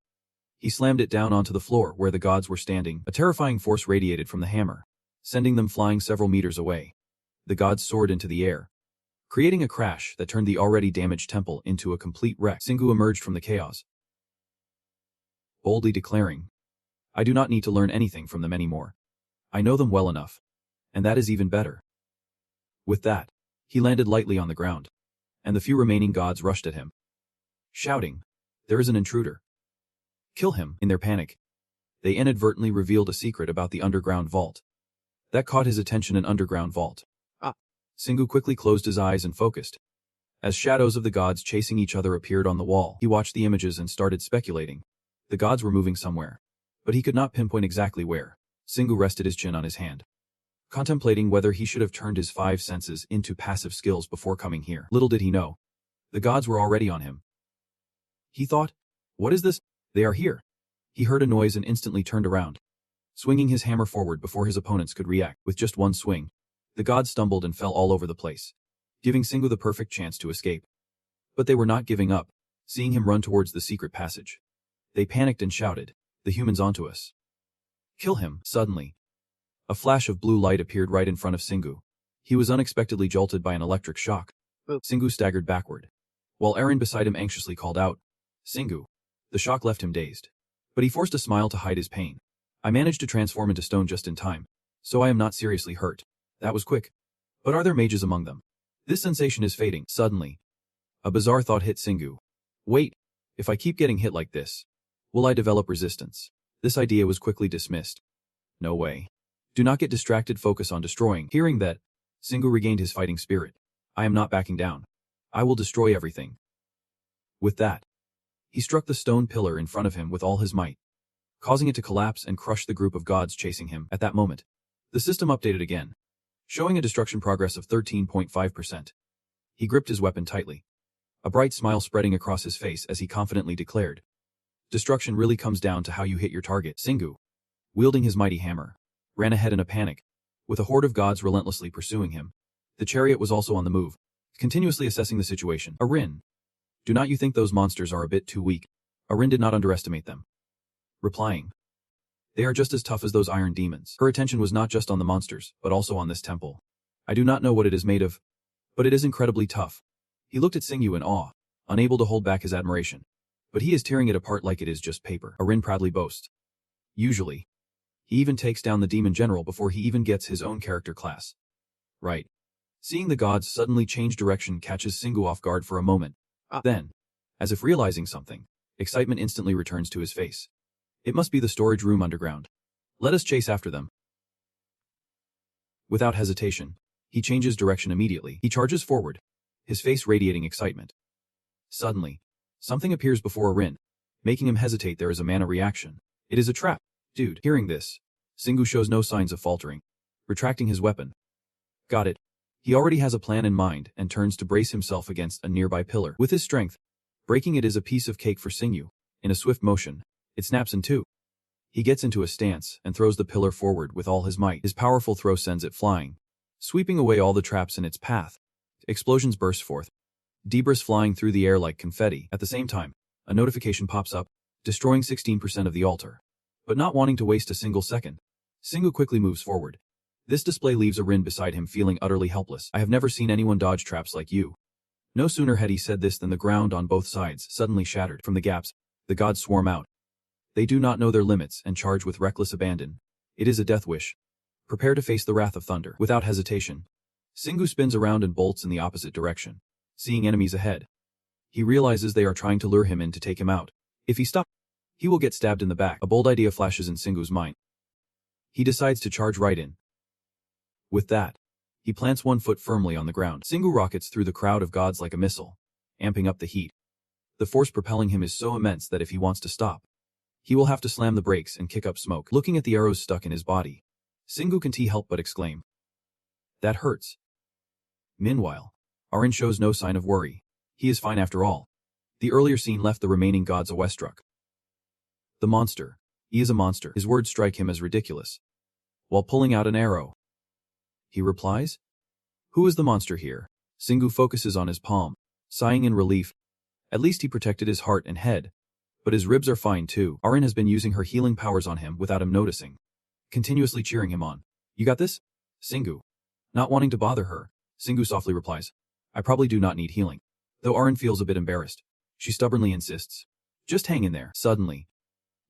he slammed it down onto the floor where the gods were standing. A terrifying force radiated from the hammer, sending them flying several meters away. The gods soared into the air, creating a crash that turned the already damaged temple into a complete wreck. Singu emerged from the chaos, boldly declaring, "I do not need to learn anything from them anymore. I know them well enough, and that is even better." With that, he landed lightly on the ground, and the few remaining gods rushed at him, shouting, "There is an intruder. Kill him." In their panic, they inadvertently revealed a secret about the underground vault. That caught his attention. An underground vault. Singu quickly closed his eyes and focused. As shadows of the gods chasing each other appeared on the wall, he watched the images and started speculating. The gods were moving somewhere, but he could not pinpoint exactly where. Singu rested his chin on his hand, contemplating whether he should have turned his 5 senses into passive skills before coming here. Little did he know, the gods were already on him. He thought, "What is this? They are here." He heard a noise and instantly turned around, swinging his hammer forward before his opponents could react. With just one swing, the gods stumbled and fell all over the place, giving Singu the perfect chance to escape. But they were not giving up, seeing him run towards the secret passage. They panicked and shouted, "The human's onto us. Kill him." Suddenly, a flash of blue light appeared right in front of Singu. He was unexpectedly jolted by an electric shock. Singu staggered backward, while Arin beside him anxiously called out, "Singu." The shock left him dazed, but he forced a smile to hide his pain. "I managed to transform into stone just in time, so I am not seriously hurt. That was quick. But are there mages among them? This sensation is fading." Suddenly, a bizarre thought hit Singu. "Wait, if I keep getting hit like this, will I develop resistance?" This idea was quickly dismissed. "No way. Do not get distracted, focus on destroying." Hearing that, Singu regained his fighting spirit. "I am not backing down. I will destroy everything." With that, he struck the stone pillar in front of him with all his might, causing it to collapse and crush the group of gods chasing him. At that moment, the system updated again, showing a destruction progress of 13.5%. He gripped his weapon tightly, a bright smile spreading across his face as he confidently declared, "Destruction really comes down to how you hit your target." Singu, wielding his mighty hammer, ran ahead in a panic, with a horde of gods relentlessly pursuing him. The chariot was also on the move, continuously assessing the situation. "Arin, do not you think those monsters are a bit too weak?" Arin did not underestimate them, replying, "They are just as tough as those iron demons." Her attention was not just on the monsters, but also on this temple. "I do not know what it is made of, but it is incredibly tough." He looked at Singu in awe, unable to hold back his admiration. "But he is tearing it apart like it is just paper," Arin proudly boasts. Usually, he even takes down the demon general before he even gets his own character class. Right. Seeing the gods suddenly change direction catches Singu off guard for a moment. Then, as if realizing something, excitement instantly returns to his face. "It must be the storage room underground. Let us chase after them." Without hesitation, he changes direction immediately. He charges forward, his face radiating excitement. Suddenly, something appears before Arin, making him hesitate. There is a mana reaction. It is a trap. "Dude." Hearing this, Singu shows no signs of faltering, retracting his weapon. Got it. He already has a plan in mind and turns to brace himself against a nearby pillar. With his strength, breaking it is a piece of cake for Singu. In a swift motion, it snaps in two. He gets into a stance and throws the pillar forward with all his might. His powerful throw sends it flying, sweeping away all the traps in its path. Explosions burst forth, debris flying through the air like confetti. At the same time, a notification pops up, destroying 16% of the altar. But not wanting to waste a single second, Singu quickly moves forward, This display leaves Arin beside him feeling utterly helpless. I have never seen anyone dodge traps like you. No sooner had he said this than the ground on both sides suddenly shattered. From the gaps, the gods swarm out. They do not know their limits and charge with reckless abandon. It is a death wish. Prepare to face the wrath of thunder. Without hesitation, Singu spins around and bolts in the opposite direction. Seeing enemies ahead, he realizes they are trying to lure him in to take him out. If he stops, he will get stabbed in the back. A bold idea flashes in Singu's mind. He decides to charge right in. With that, he plants one foot firmly on the ground. Singu rockets through the crowd of gods like a missile, amping up the heat. The force propelling him is so immense that if he wants to stop, he will have to slam the brakes and kick up smoke. Looking at the arrows stuck in his body, Singu can't help but exclaim, "That hurts." Meanwhile, Arin shows no sign of worry. He is fine after all. The earlier scene left the remaining gods awestruck. The monster. He is a monster. His words strike him as ridiculous. While pulling out an arrow, he replies, "Who is the monster here?" Singu focuses on his palm, sighing in relief. At least he protected his heart and head. But his ribs are fine too. Arin has been using her healing powers on him without him noticing, continuously cheering him on. "You got this?" Singu, not wanting to bother her, Singu softly replies, "I probably do not need healing." Though Arin feels a bit embarrassed, she stubbornly insists, "Just hang in there." Suddenly,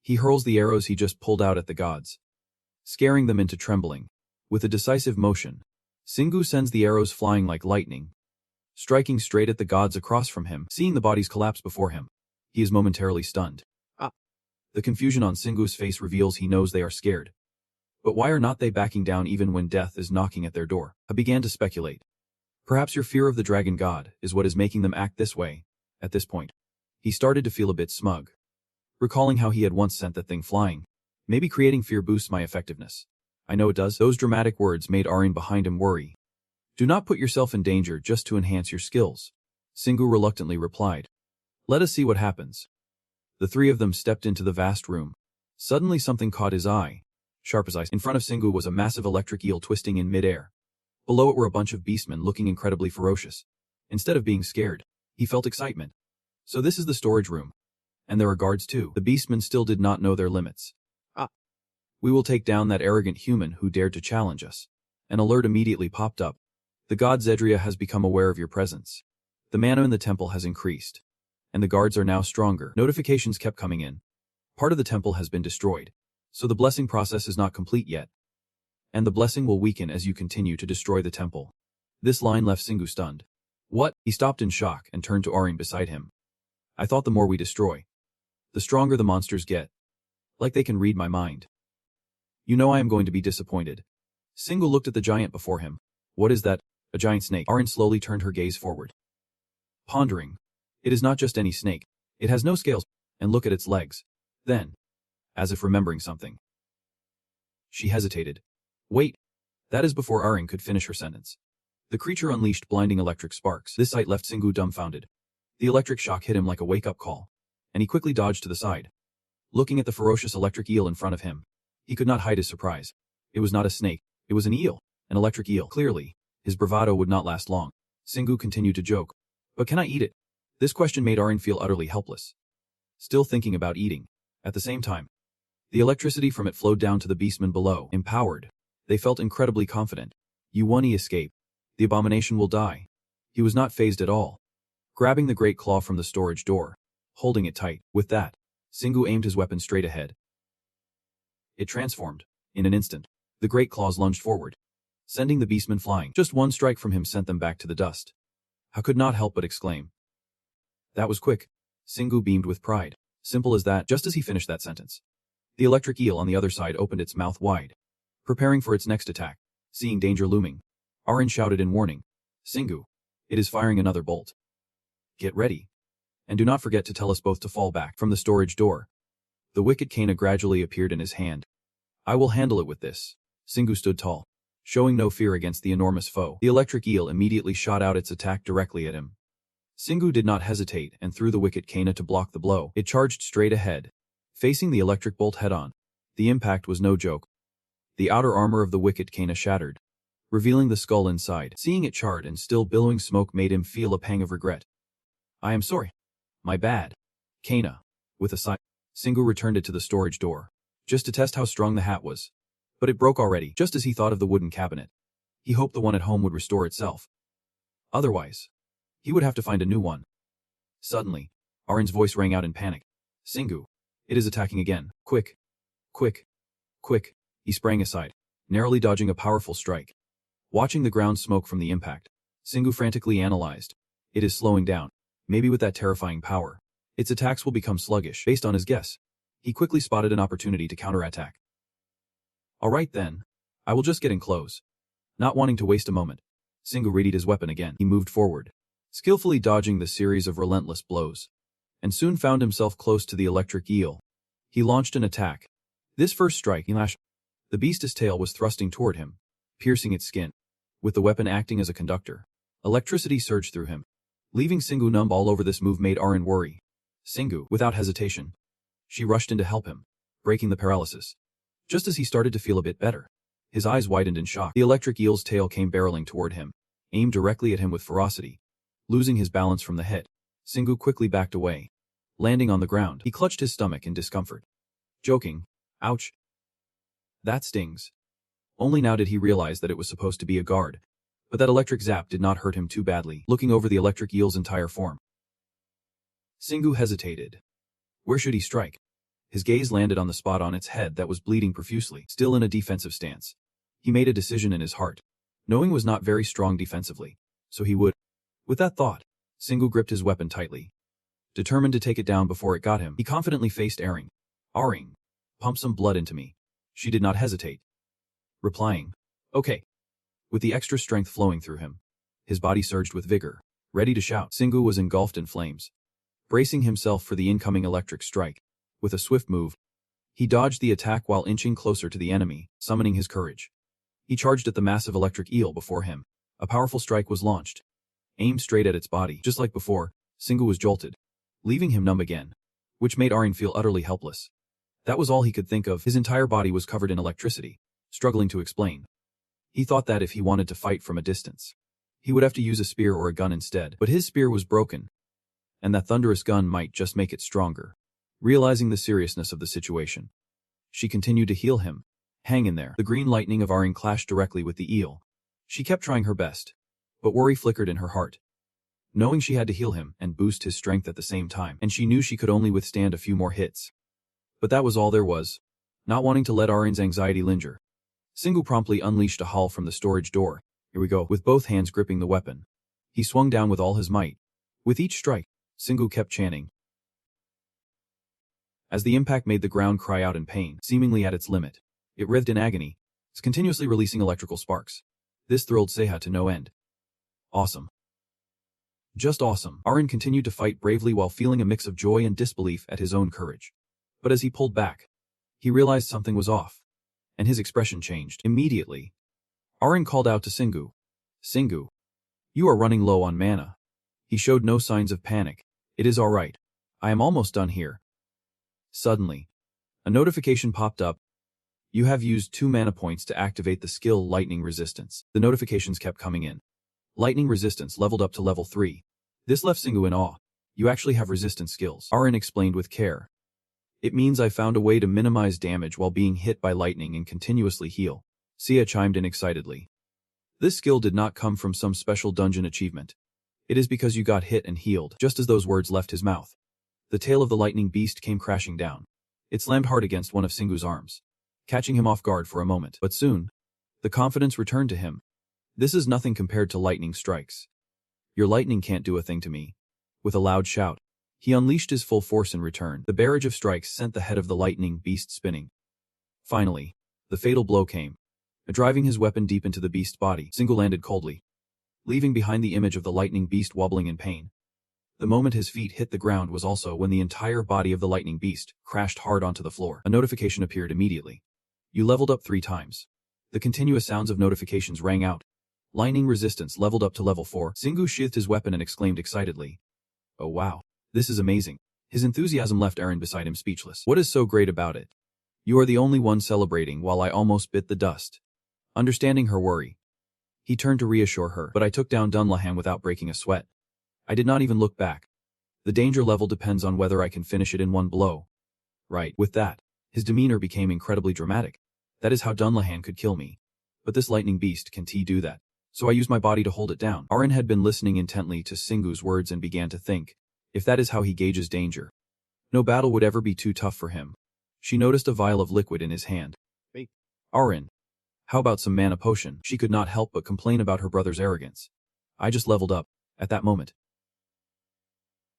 he hurls the arrows he just pulled out at the gods, scaring them into trembling. With a decisive motion, Singu sends the arrows flying like lightning, striking straight at the gods across from him. Seeing the bodies collapse before him, he is momentarily stunned. The confusion on Singu's face reveals he knows they are scared. But why are not they backing down even when death is knocking at their door? I began to speculate. Perhaps your fear of the dragon god is what is making them act this way. At this point, he started to feel a bit smug, recalling how he had once sent that thing flying. Maybe creating fear boosts my effectiveness. I know it does. Those dramatic words made Arin behind him worry. "Do not put yourself in danger just to enhance your skills," Singu reluctantly replied. "Let us see what happens." The three of them stepped into the vast room. Suddenly something caught his eye. Sharp as ice. In front of Singu was a massive electric eel twisting in midair. Below it were a bunch of beastmen looking incredibly ferocious. Instead of being scared, he felt excitement. So this is the storage room. And there are guards too. The beastmen still did not know their limits. "We will take down that arrogant human who dared to challenge us." An alert immediately popped up. "The god Zedria has become aware of your presence. The mana in the temple has increased. And the guards are now stronger." Notifications kept coming in. Part of the temple has been destroyed, so the blessing process is not complete yet. And the blessing will weaken as you continue to destroy the temple. This line left Singu stunned. "What?" He stopped in shock and turned to Arin beside him. "I thought the more we destroy, the stronger the monsters get. Like they can read my mind. You know I am going to be disappointed." Singu looked at the giant before him. "What is that? A giant snake?" Arin slowly turned her gaze forward, pondering. "It is not just any snake. It has no scales, and look at its legs." Then, as if remembering something, she hesitated. "Wait." That is before Arin could finish her sentence. The creature unleashed blinding electric sparks. This sight left Singu dumbfounded. The electric shock hit him like a wake-up call, and he quickly dodged to the side. Looking at the ferocious electric eel in front of him, he could not hide his surprise. It was not a snake, it was an eel, an electric eel. Clearly, his bravado would not last long. Singu continued to joke. "But can I eat it?" This question made Arin feel utterly helpless. Still thinking about eating. At the same time, the electricity from it flowed down to the beastmen below. Empowered, they felt incredibly confident. "You won, escape. The abomination will die." He was not fazed at all. Grabbing the great claw from the storage door, holding it tight. With that, Singu aimed his weapon straight ahead. It transformed. In an instant, the great claws lunged forward, sending the beastmen flying. Just one strike from him sent them back to the dust. I could not help but exclaim. "That was quick." Singu beamed with pride. Simple as that. Just as he finished that sentence, the electric eel on the other side opened its mouth wide, preparing for its next attack. Seeing danger looming, Arin shouted in warning, "Singu, it is firing another bolt. Get ready. And do not forget to tell us both to fall back." From the storage door, the wicked Kana gradually appeared in his hand. "I will handle it with this." Singu stood tall, showing no fear against the enormous foe. The electric eel immediately shot out its attack directly at him. Singu did not hesitate and threw the wicked Kana to block the blow. It charged straight ahead, facing the electric bolt head-on. The impact was no joke. The outer armor of the wicked Kana shattered, revealing the skull inside. Seeing it charred and still billowing smoke made him feel a pang of regret. "I am sorry. My bad." Kana, with a sigh, Singu returned it to the storage door, just to test how strong the hat was. But it broke already, just as he thought of the wooden cabinet. He hoped the one at home would restore itself. Otherwise, he would have to find a new one. Suddenly, Arin's voice rang out in panic. Singu. It is attacking again. Quick. Quick. Quick. He sprang aside, narrowly dodging a powerful strike. Watching the ground smoke from the impact, Singu frantically analyzed. It is slowing down. Maybe with that terrifying power, its attacks will become sluggish. Based on his guess, he quickly spotted an opportunity to counterattack. Alright then. I will just get in close. Not wanting to waste a moment, Singu readied his weapon again. He moved forward, skillfully dodging the series of relentless blows, and soon found himself close to the electric eel. He launched an attack. This first strike, he lashed. The beast's tail was thrusting toward him, piercing its skin. With the weapon acting as a conductor, electricity surged through him, leaving Singu numb all over. This move made Arin worry. Singu, without hesitation, she rushed in to help him, breaking the paralysis. Just as he started to feel a bit better, his eyes widened in shock. The electric eel's tail came barreling toward him, aimed directly at him with ferocity. Losing his balance from the hit, Singu quickly backed away. Landing on the ground, he clutched his stomach in discomfort. Joking. Ouch. That stings. Only now did he realize that it was supposed to be a guard, but that electric zap did not hurt him too badly. Looking over the electric eel's entire form, Singu hesitated. Where should he strike? His gaze landed on the spot on its head that was bleeding profusely, still in a defensive stance. He made a decision in his heart, knowing it was not very strong defensively, so he would. With that thought, Singu gripped his weapon tightly. Determined to take it down before it got him, he confidently faced Aring. Aring, pump some blood into me. She did not hesitate, replying, okay. With the extra strength flowing through him, his body surged with vigor, ready to shout. Singu was engulfed in flames, bracing himself for the incoming electric strike. With a swift move, he dodged the attack while inching closer to the enemy, summoning his courage. He charged at the massive electric eel before him. A powerful strike was launched, aimed straight at its body. Just like before, Singu was jolted, leaving him numb again, which made Arin feel utterly helpless. That was all he could think of. His entire body was covered in electricity, struggling to explain. He thought that if he wanted to fight from a distance, he would have to use a spear or a gun instead. But his spear was broken, and that thunderous gun might just make it stronger. Realizing the seriousness of the situation, she continued to heal him. Hang in there. The green lightning of Aring clashed directly with the eel. She kept trying her best, but worry flickered in her heart, knowing she had to heal him and boost his strength at the same time, and she knew she could only withstand a few more hits. But that was all there was. Not wanting to let Arin's anxiety linger, Singu promptly unleashed a haul from the storage door. Here we go. With both hands gripping the weapon, he swung down with all his might. With each strike, Singu kept chanting, as the impact made the ground cry out in pain, seemingly at its limit. It writhed in agony, continuously releasing electrical sparks. This thrilled Seha to no end. Awesome. Just awesome. Arin continued to fight bravely while feeling a mix of joy and disbelief at his own courage. But as he pulled back, he realized something was off, and his expression changed. Immediately, Arin called out to Singu. Singu, you are running low on mana. He showed no signs of panic. It is alright. I am almost done here. Suddenly, a notification popped up. You have used 2 mana points to activate the skill Lightning Resistance. The notifications kept coming in. Lightning Resistance leveled up to level 3. This left Singu in awe. You actually have resistance skills, Arin explained with care. It means I found a way to minimize damage while being hit by lightning and continuously heal. Sia chimed in excitedly. This skill did not come from some special dungeon achievement. It is because you got hit and healed. Just as those words left his mouth, the tail of the lightning beast came crashing down. It slammed hard against one of Singu's arms, catching him off guard for a moment. But soon, the confidence returned to him. This is nothing compared to lightning strikes. Your lightning can't do a thing to me. With a loud shout, he unleashed his full force in return. The barrage of strikes sent the head of the lightning beast spinning. Finally, the fatal blow came. Driving his weapon deep into the beast's body, Singu landed coldly, leaving behind the image of the lightning beast wobbling in pain. The moment his feet hit the ground was also when the entire body of the lightning beast crashed hard onto the floor. A notification appeared immediately. You leveled up 3 times. The continuous sounds of notifications rang out. Lightning resistance leveled up to level 4. Singu sheathed his weapon and exclaimed excitedly. Oh wow. This is amazing. His enthusiasm left Arin beside him speechless. What is so great about it? You are the only one celebrating while I almost bit the dust. Understanding her worry, he turned to reassure her. But I took down Dunlahan without breaking a sweat. I did not even look back. The danger level depends on whether I can finish it in one blow. Right. With that, his demeanor became incredibly dramatic. That is how Dunlahan could kill me. But this lightning beast can't do that. So I used my body to hold it down. Arin had been listening intently to Singu's words and began to think, if that is how he gauges danger, no battle would ever be too tough for him. She noticed a vial of liquid in his hand. Hey, Arin, how about some mana potion? She could not help but complain about her brother's arrogance. I just leveled up, at that moment.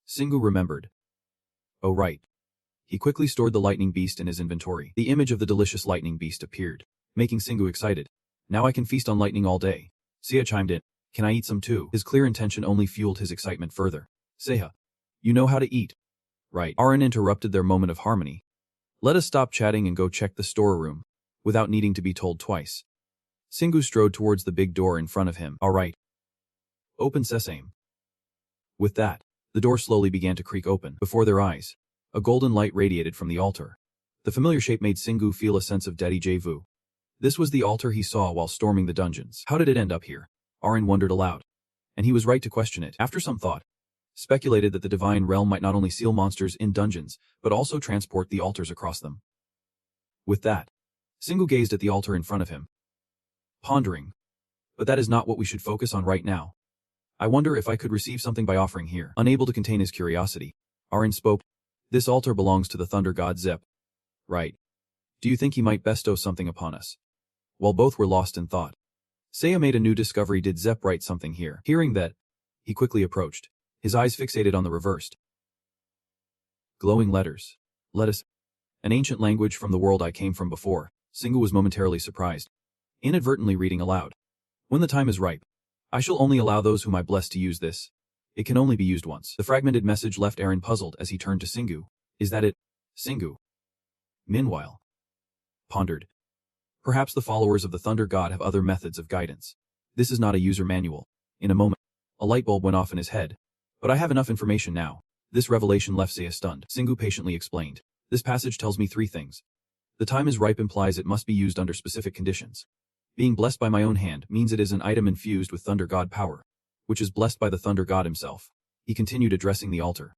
Singu remembered. Oh right. He quickly stored the lightning beast in his inventory. The image of the delicious lightning beast appeared, making Singu excited. Now I can feast on lightning all day. Seha chimed in. Can I eat some too? His clear intention only fueled his excitement further. Seha, you know how to eat. Right. Arin interrupted their moment of harmony. Let us stop chatting and go check the storeroom, without needing to be told twice. Singu strode towards the big door in front of him. All right. Open sesame. With that, the door slowly began to creak open. Before their eyes, a golden light radiated from the altar. The familiar shape made Singu feel a sense of déjà vu. This was the altar he saw while storming the dungeons. How did it end up here? Arin wondered aloud. And he was right to question it. After some thought, speculated that the divine realm might not only seal monsters in dungeons, but also transport the altars across them. With that, Singu gazed at the altar in front of him, pondering. But that is not what we should focus on right now. I wonder if I could receive something by offering here. Unable to contain his curiosity, Arin spoke. This altar belongs to the thunder god Zep. Right. Do you think he might bestow something upon us? While both were lost in thought, Seiya made a new discovery. Did Zep write something here? Hearing that, he quickly approached, his eyes fixated on the reversed. Glowing letters. Let us. An ancient language from the world I came from before. Singu was momentarily surprised, inadvertently reading aloud. When the time is ripe, I shall only allow those whom I bless to use this. It can only be used once. The fragmented message left Arin puzzled as he turned to Singu. Is that it? Singu. Meanwhile, pondered. Perhaps the followers of the Thunder God have other methods of guidance. This is not a user manual. In a moment, a light bulb went off in his head. But I have enough information now. This revelation left Seiya stunned. Singu patiently explained. This passage tells me three things. The time is ripe implies it must be used under specific conditions. Being blessed by my own hand means it is an item infused with Thunder God power, which is blessed by the Thunder God himself. He continued addressing the altar,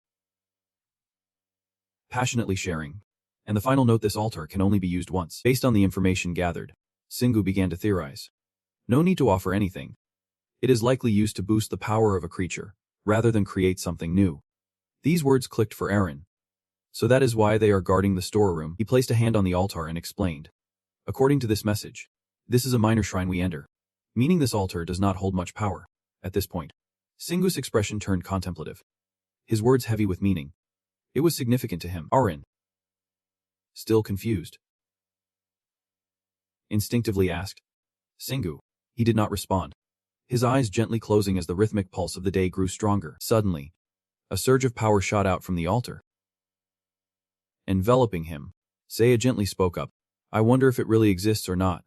passionately sharing. And the final note, this altar can only be used once. Based on the information gathered, Singu began to theorize. No need to offer anything. It is likely used to boost the power of a creature, rather than create something new. These words clicked for Arin. So that is why they are guarding the storeroom. He placed a hand on the altar and explained. According to this message, this is a minor shrine we enter, meaning this altar does not hold much power. At this point, Singu's expression turned contemplative, his words heavy with meaning. It was significant to him. Arin, still confused, instinctively asked. Singu. He did not respond, his eyes gently closing as the rhythmic pulse of the day grew stronger. Suddenly, a surge of power shot out from the altar, enveloping him. Seiya gently spoke up. I wonder if it really exists or not.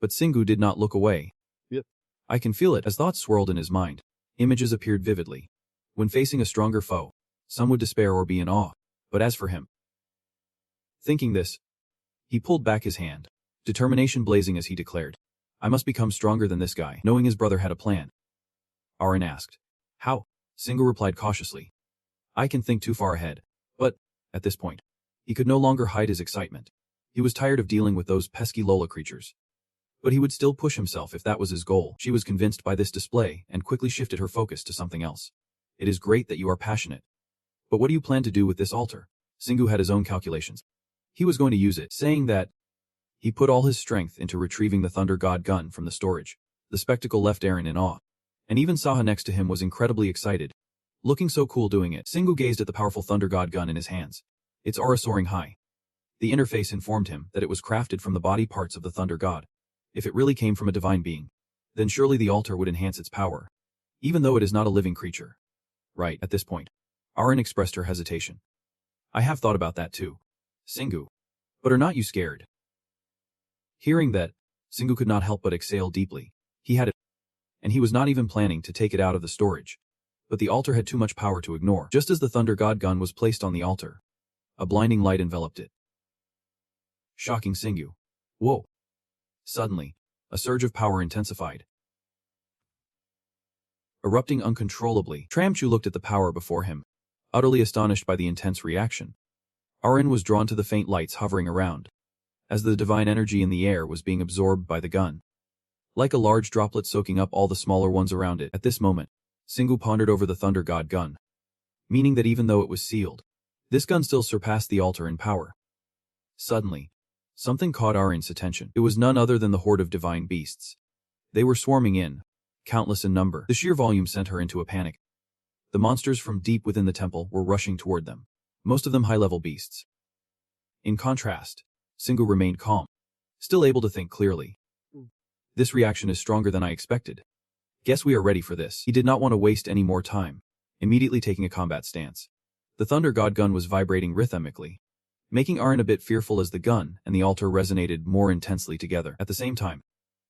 But Singu did not look away. Yep. I can feel it. As thoughts swirled in his mind, images appeared vividly. When facing a stronger foe, some would despair or be in awe. But as for him, thinking this, he pulled back his hand, determination blazing as he declared, I must become stronger than this guy. Knowing his brother had a plan, Arin asked. How? Singu replied cautiously. I can think too far ahead. But, at this point, he could no longer hide his excitement. He was tired of dealing with those pesky Lola creatures. But he would still push himself if that was his goal. She was convinced by this display and quickly shifted her focus to something else. It is great that you are passionate. But what do you plan to do with this altar? Singu had his own calculations. He was going to use it. Saying that, he put all his strength into retrieving the Thunder God gun from the storage. The spectacle left Arin in awe. And even Saha next to him was incredibly excited. Looking so cool doing it. Singu gazed at the powerful Thunder God gun in his hands, its aura soaring high. The interface informed him that it was crafted from the body parts of the Thunder God. If it really came from a divine being, then surely the altar would enhance its power, even though it is not a living creature. Right, at this point, Arin expressed her hesitation. I have thought about that too. Singu. But are not you scared? Hearing that, Singu could not help but exhale deeply. He had it, and he was not even planning to take it out of the storage. But the altar had too much power to ignore. Just as the Thunder God gun was placed on the altar, a blinding light enveloped it, shocking Singu. Whoa! Suddenly, a surge of power intensified, erupting uncontrollably. Tramchu looked at the power before him, utterly astonished by the intense reaction. Arin was drawn to the faint lights hovering around. as the divine energy in the air was being absorbed by the gun, like a large droplet soaking up all the smaller ones around it. At this moment, Singu pondered over the Thunder God gun, meaning that even though it was sealed, this gun still surpassed the altar in power. Suddenly, something caught Arin's attention. It was none other than the horde of divine beasts. They were swarming in, countless in number. The sheer volume sent her into a panic. The monsters from deep within the temple were rushing toward them, most of them high-level beasts. In contrast, Singu remained calm, still able to think clearly. This reaction is stronger than I expected. Guess we are ready for this. He did not want to waste any more time, immediately taking a combat stance. The Thunder God gun was vibrating rhythmically, making Arin a bit fearful as the gun and the altar resonated more intensely together. At the same time,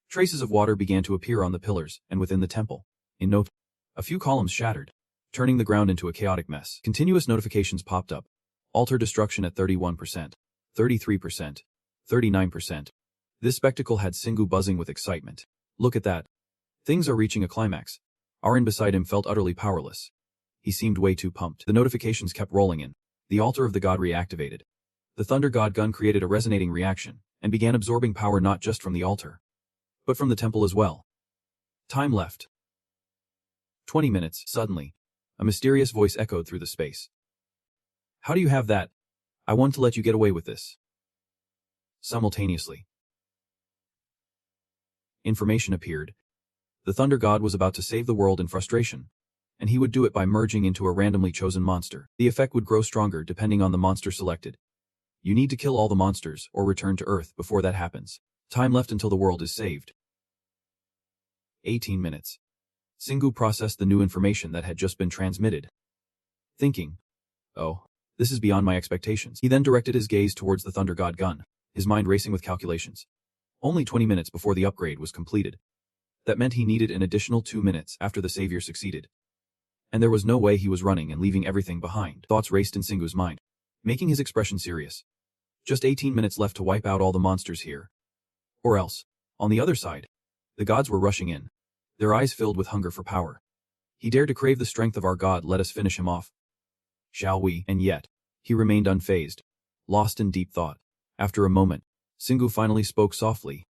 traces of water began to appear on the pillars and within the temple. In no time, a few columns shattered, turning the ground into a chaotic mess. Continuous notifications popped up. Altar destruction at 31%, 33%, 39%. This spectacle had Singu buzzing with excitement. Look at that. Things are reaching a climax. Arin beside him felt utterly powerless. He seemed way too pumped. The notifications kept rolling in. The altar of the god reactivated. The Thunder God gun created a resonating reaction and began absorbing power not just from the altar, but from the temple as well. Time left. 20 minutes. Suddenly, a mysterious voice echoed through the space. How do you have that? I want to let you get away with this. Simultaneously, information appeared. The Thunder God was about to save the world in frustration, and he would do it by merging into a randomly chosen monster. The effect would grow stronger depending on the monster selected. You need to kill all the monsters or return to Earth before that happens. Time left until the world is saved. 18 minutes. Singu processed the new information that had just been transmitted, thinking, oh, this is beyond my expectations. He then directed his gaze towards the Thunder God gun, his mind racing with calculations. Only 20 minutes before the upgrade was completed. That meant he needed an additional 2 minutes after the savior succeeded. And there was no way he was running and leaving everything behind. Thoughts raced in Singu's mind, making his expression serious. Just 18 minutes left to wipe out all the monsters here. Or else, on the other side, the gods were rushing in, their eyes filled with hunger for power. He dared to crave the strength of our god. Let us finish him off. Shall we? And yet, he remained unfazed, lost in deep thought. After a moment, Singu finally spoke softly.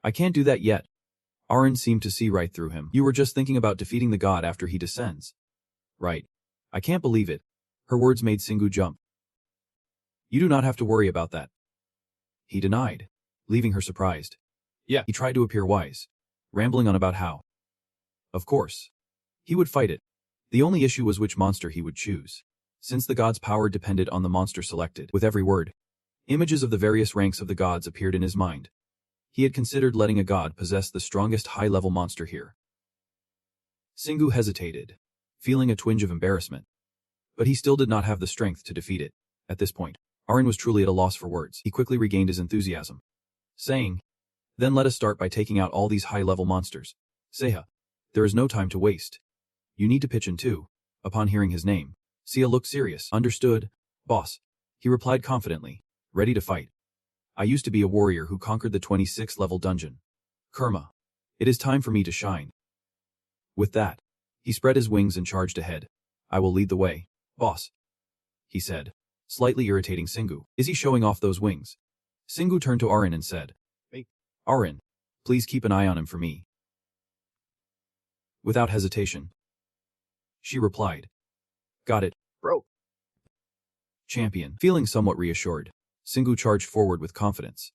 I can't do that yet. Arin seemed to see right through him. You were just thinking about defeating the god after he descends. Right. I can't believe it. Her words made Singu jump. You do not have to worry about that. He denied, leaving her surprised. Yeah. He tried to appear wise, rambling on about how, of course, he would fight it. The only issue was which monster he would choose, since the god's power depended on the monster selected. With every word, images of the various ranks of the gods appeared in his mind. He had considered letting a god possess the strongest high-level monster here. Singu hesitated, feeling a twinge of embarrassment. But he still did not have the strength to defeat it. At this point, Arin was truly at a loss for words. He quickly regained his enthusiasm, saying, then let us start by taking out all these high-level monsters. Seha, there is no time to waste. You need to pitch in too. Upon hearing his name, Sia looked serious. Understood, boss. He replied confidently, ready to fight. I used to be a warrior who conquered the 26th level dungeon. Kurma. It is time for me to shine. With that, he spread his wings and charged ahead. I will lead the way, boss, he said, slightly irritating Singu. Is he showing off those wings? Singu turned to Arin and said, hey, Arin, please keep an eye on him for me. Without hesitation, she replied, got it, bro. Champion. Feeling somewhat reassured, Singu charged forward with confidence.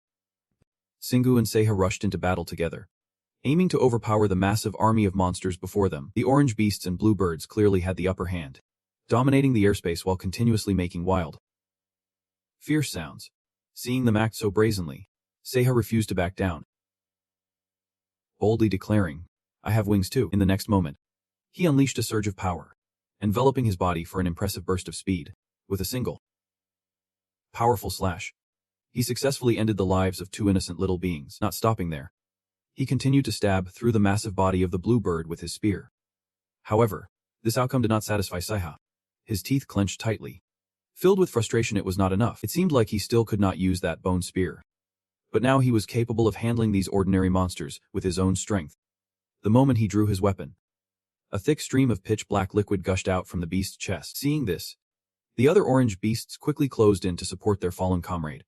Singu and Seha rushed into battle together, aiming to overpower the massive army of monsters before them. The orange beasts and blue birds clearly had the upper hand, dominating the airspace while continuously making wild, fierce sounds. Seeing them act so brazenly, Seha refused to back down, boldly declaring, I have wings too. In the next moment, he unleashed a surge of power, enveloping his body for an impressive burst of speed. With a single, powerful slash, he successfully ended the lives of 2 innocent little beings. Not stopping there, he continued to stab through the massive body of the blue bird with his spear. However, this outcome did not satisfy Seha. His teeth clenched tightly. Filled with frustration, it was not enough. It seemed like he still could not use that bone spear. But now he was capable of handling these ordinary monsters with his own strength. The moment he drew his weapon, a thick stream of pitch-black liquid gushed out from the beast's chest. Seeing this, the other orange beasts quickly closed in to support their fallen comrade.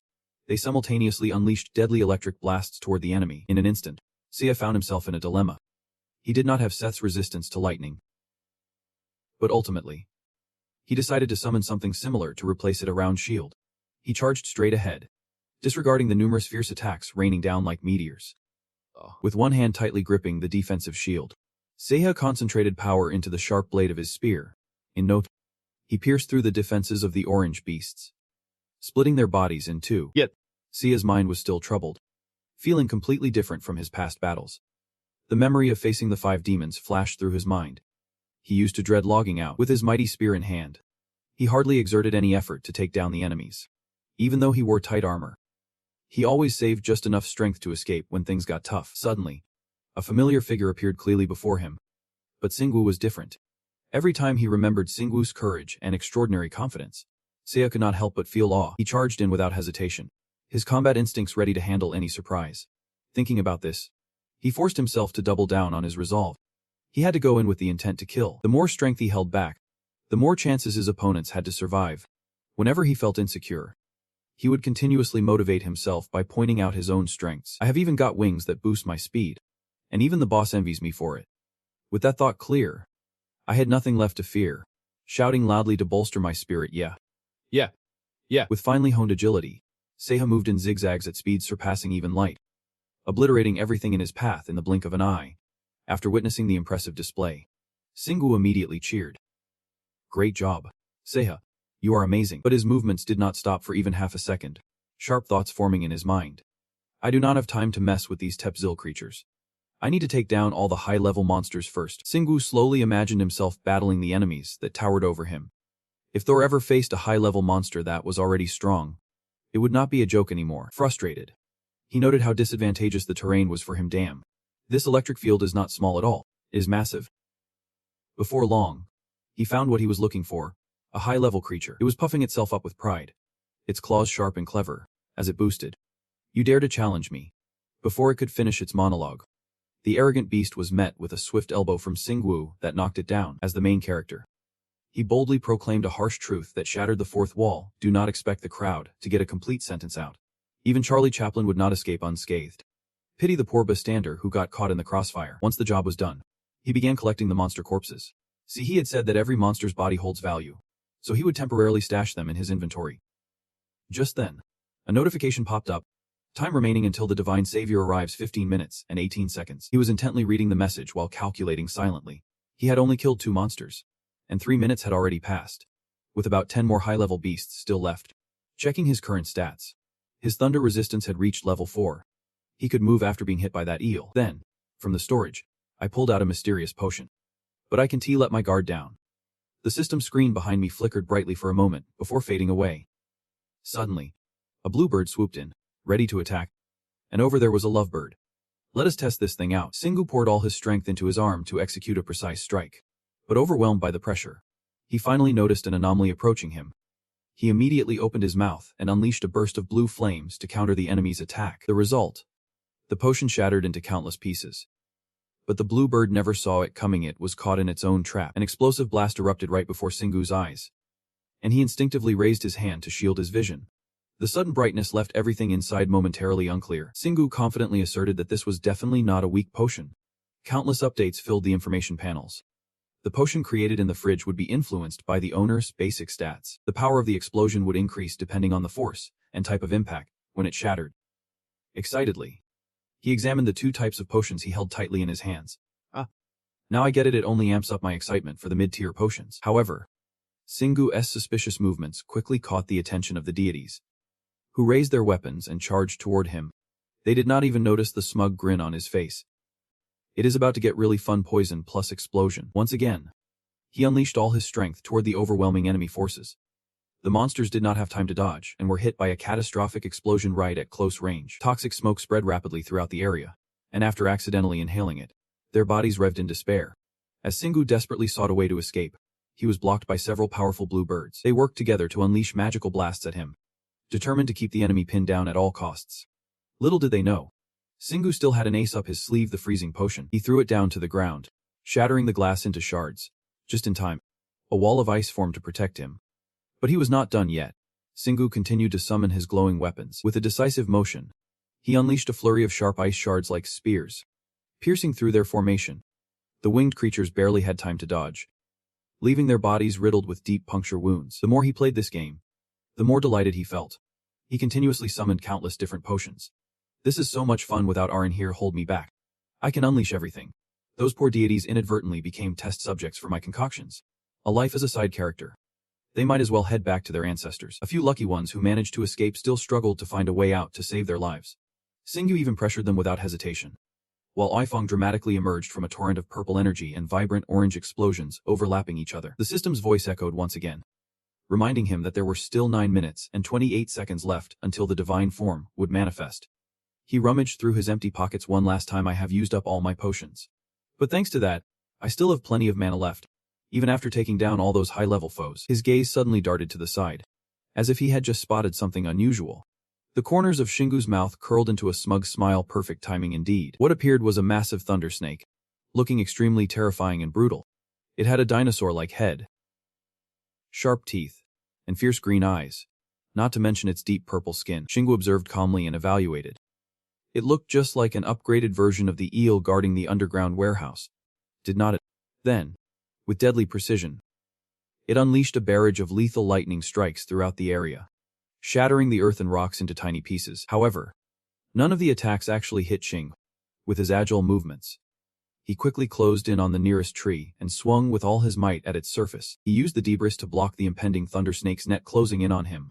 They simultaneously unleashed deadly electric blasts toward the enemy. In an instant, Seiya found himself in a dilemma. He did not have Seth's resistance to lightning. But ultimately, he decided to summon something similar to replace it, a round shield. He charged straight ahead, disregarding the numerous fierce attacks raining down like meteors. With one hand tightly gripping the defensive shield, Seiya concentrated power into the sharp blade of his spear. In no time, he pierced through the defenses of the orange beasts, splitting their bodies in two. Yet, Seiya's mind was still troubled, feeling completely different from his past battles. The memory of facing the 5 demons flashed through his mind. He used to dread logging out with his mighty spear in hand. He hardly exerted any effort to take down the enemies. Even though he wore tight armor, he always saved just enough strength to escape when things got tough. Suddenly, a familiar figure appeared clearly before him. But Xingwu was different. Every time he remembered Xingwu's courage and extraordinary confidence, Seiya could not help but feel awe. He charged in without hesitation, his combat instincts ready to handle any surprise. Thinking about this, he forced himself to double down on his resolve. He had to go in with the intent to kill. The more strength he held back, the more chances his opponents had to survive. Whenever he felt insecure, he would continuously motivate himself by pointing out his own strengths. I have even got wings that boost my speed, and even the boss envies me for it. With that thought clear, I had nothing left to fear, shouting loudly to bolster my spirit. Yeah. With finely honed agility, Seiya moved in zigzags at speeds surpassing even light, obliterating everything in his path in the blink of an eye. After witnessing the impressive display, Xingwu immediately cheered. Great job, Seiya. You are amazing. But his movements did not stop for even half a second, sharp thoughts forming in his mind. I do not have time to mess with these Tepzil creatures. I need to take down all the high-level monsters first. Xingwu slowly imagined himself battling the enemies that towered over him. If Thor ever faced a high-level monster that was already strong, it would not be a joke anymore. Frustrated, he noted how disadvantageous the terrain was for him. Damn. This electric field is not small at all. It is massive. Before long, he found what he was looking for, a high-level creature. It was puffing itself up with pride, its claws sharp and clever, as it boosted. You dare to challenge me? Before it could finish its monologue, the arrogant beast was met with a swift elbow from Xingwu that knocked it down. As the main character, he boldly proclaimed a harsh truth that shattered the fourth wall. Do not expect the crowd to get a complete sentence out. Even Charlie Chaplin would not escape unscathed. Pity the poor bystander who got caught in the crossfire. Once the job was done, he began collecting the monster corpses. See, he had said that every monster's body holds value, so he would temporarily stash them in his inventory. Just then, a notification popped up. Time remaining until the divine savior arrives 15 minutes and 18 seconds. He was intently reading the message while calculating silently. He had only killed 2 monsters, and 3 minutes had already passed, with about 10 more high-level beasts still left. Checking his current stats, his thunder resistance had reached level 4. He could move after being hit by that eel. Then, from the storage, I pulled out a mysterious potion. But I can let my guard down. The system screen behind me flickered brightly for a moment before fading away. Suddenly, a bluebird swooped in, ready to attack, and over there was a lovebird. Let us test this thing out. Xingwu poured all his strength into his arm to execute a precise strike. But overwhelmed by the pressure, he finally noticed an anomaly approaching him. He immediately opened his mouth and unleashed a burst of blue flames to counter the enemy's attack. The result? The potion shattered into countless pieces. But the bluebird never saw it coming. It was caught in its own trap. An explosive blast erupted right before Xingwu's eyes, and he instinctively raised his hand to shield his vision. The sudden brightness left everything inside momentarily unclear. Xingwu confidently asserted that this was definitely not a weak potion. Countless updates filled the information panels. The potion created in the fridge would be influenced by the owner's basic stats. The power of the explosion would increase depending on the force and type of impact when it shattered. Excitedly, he examined the 2 types of potions he held tightly in his hands. Now I get it only amps up my excitement for the mid-tier potions. However, Xingwu's suspicious movements quickly caught the attention of the deities, who raised their weapons and charged toward him. They did not even notice the smug grin on his face. It is about to get really fun. Poison plus explosion. Once again, he unleashed all his strength toward the overwhelming enemy forces. The monsters did not have time to dodge and were hit by a catastrophic explosion right at close range. Toxic smoke spread rapidly throughout the area, and after accidentally inhaling it, their bodies revved in despair. As Xingwu desperately sought a way to escape, he was blocked by several powerful blue birds. They worked together to unleash magical blasts at him, determined to keep the enemy pinned down at all costs. Little did they know, Xingwu still had an ace up his sleeve, the freezing potion. He threw it down to the ground, shattering the glass into shards. Just in time, a wall of ice formed to protect him. But he was not done yet. Xinggu continued to summon his glowing weapons. With a decisive motion, he unleashed a flurry of sharp ice shards like spears, piercing through their formation. The winged creatures barely had time to dodge, leaving their bodies riddled with deep puncture wounds. The more he played this game, the more delighted he felt. He continuously summoned countless different potions. This is so much fun without Arin here hold me back. I can unleash everything. Those poor deities inadvertently became test subjects for my concoctions. A life as a side character. They might as well head back to their ancestors. A few lucky ones who managed to escape still struggled to find a way out to save their lives. Xinggu even pressured them without hesitation, while Ifeng dramatically emerged from a torrent of purple energy and vibrant orange explosions overlapping each other. The system's voice echoed once again, reminding him that there were still 9 minutes and 28 seconds left until the divine form would manifest. He rummaged through his empty pockets one last time. I have used up all my potions. But thanks to that, I still have plenty of mana left. Even after taking down all those high-level foes, his gaze suddenly darted to the side, as if he had just spotted something unusual. The corners of Xinggu's mouth curled into a smug smile. Perfect timing indeed. What appeared was a massive thunder snake, looking extremely terrifying and brutal. It had a dinosaur-like head, sharp teeth, and fierce green eyes, not to mention its deep purple skin. Xinggu observed calmly and evaluated. It looked just like an upgraded version of the eel guarding the underground warehouse. Did not it? Then, with deadly precision, it unleashed a barrage of lethal lightning strikes throughout the area, shattering the earth and rocks into tiny pieces. However, none of the attacks actually hit Xing. With his agile movements, he quickly closed in on the nearest tree and swung with all his might at its surface. He used the debris to block the impending thunder snake's net closing in on him.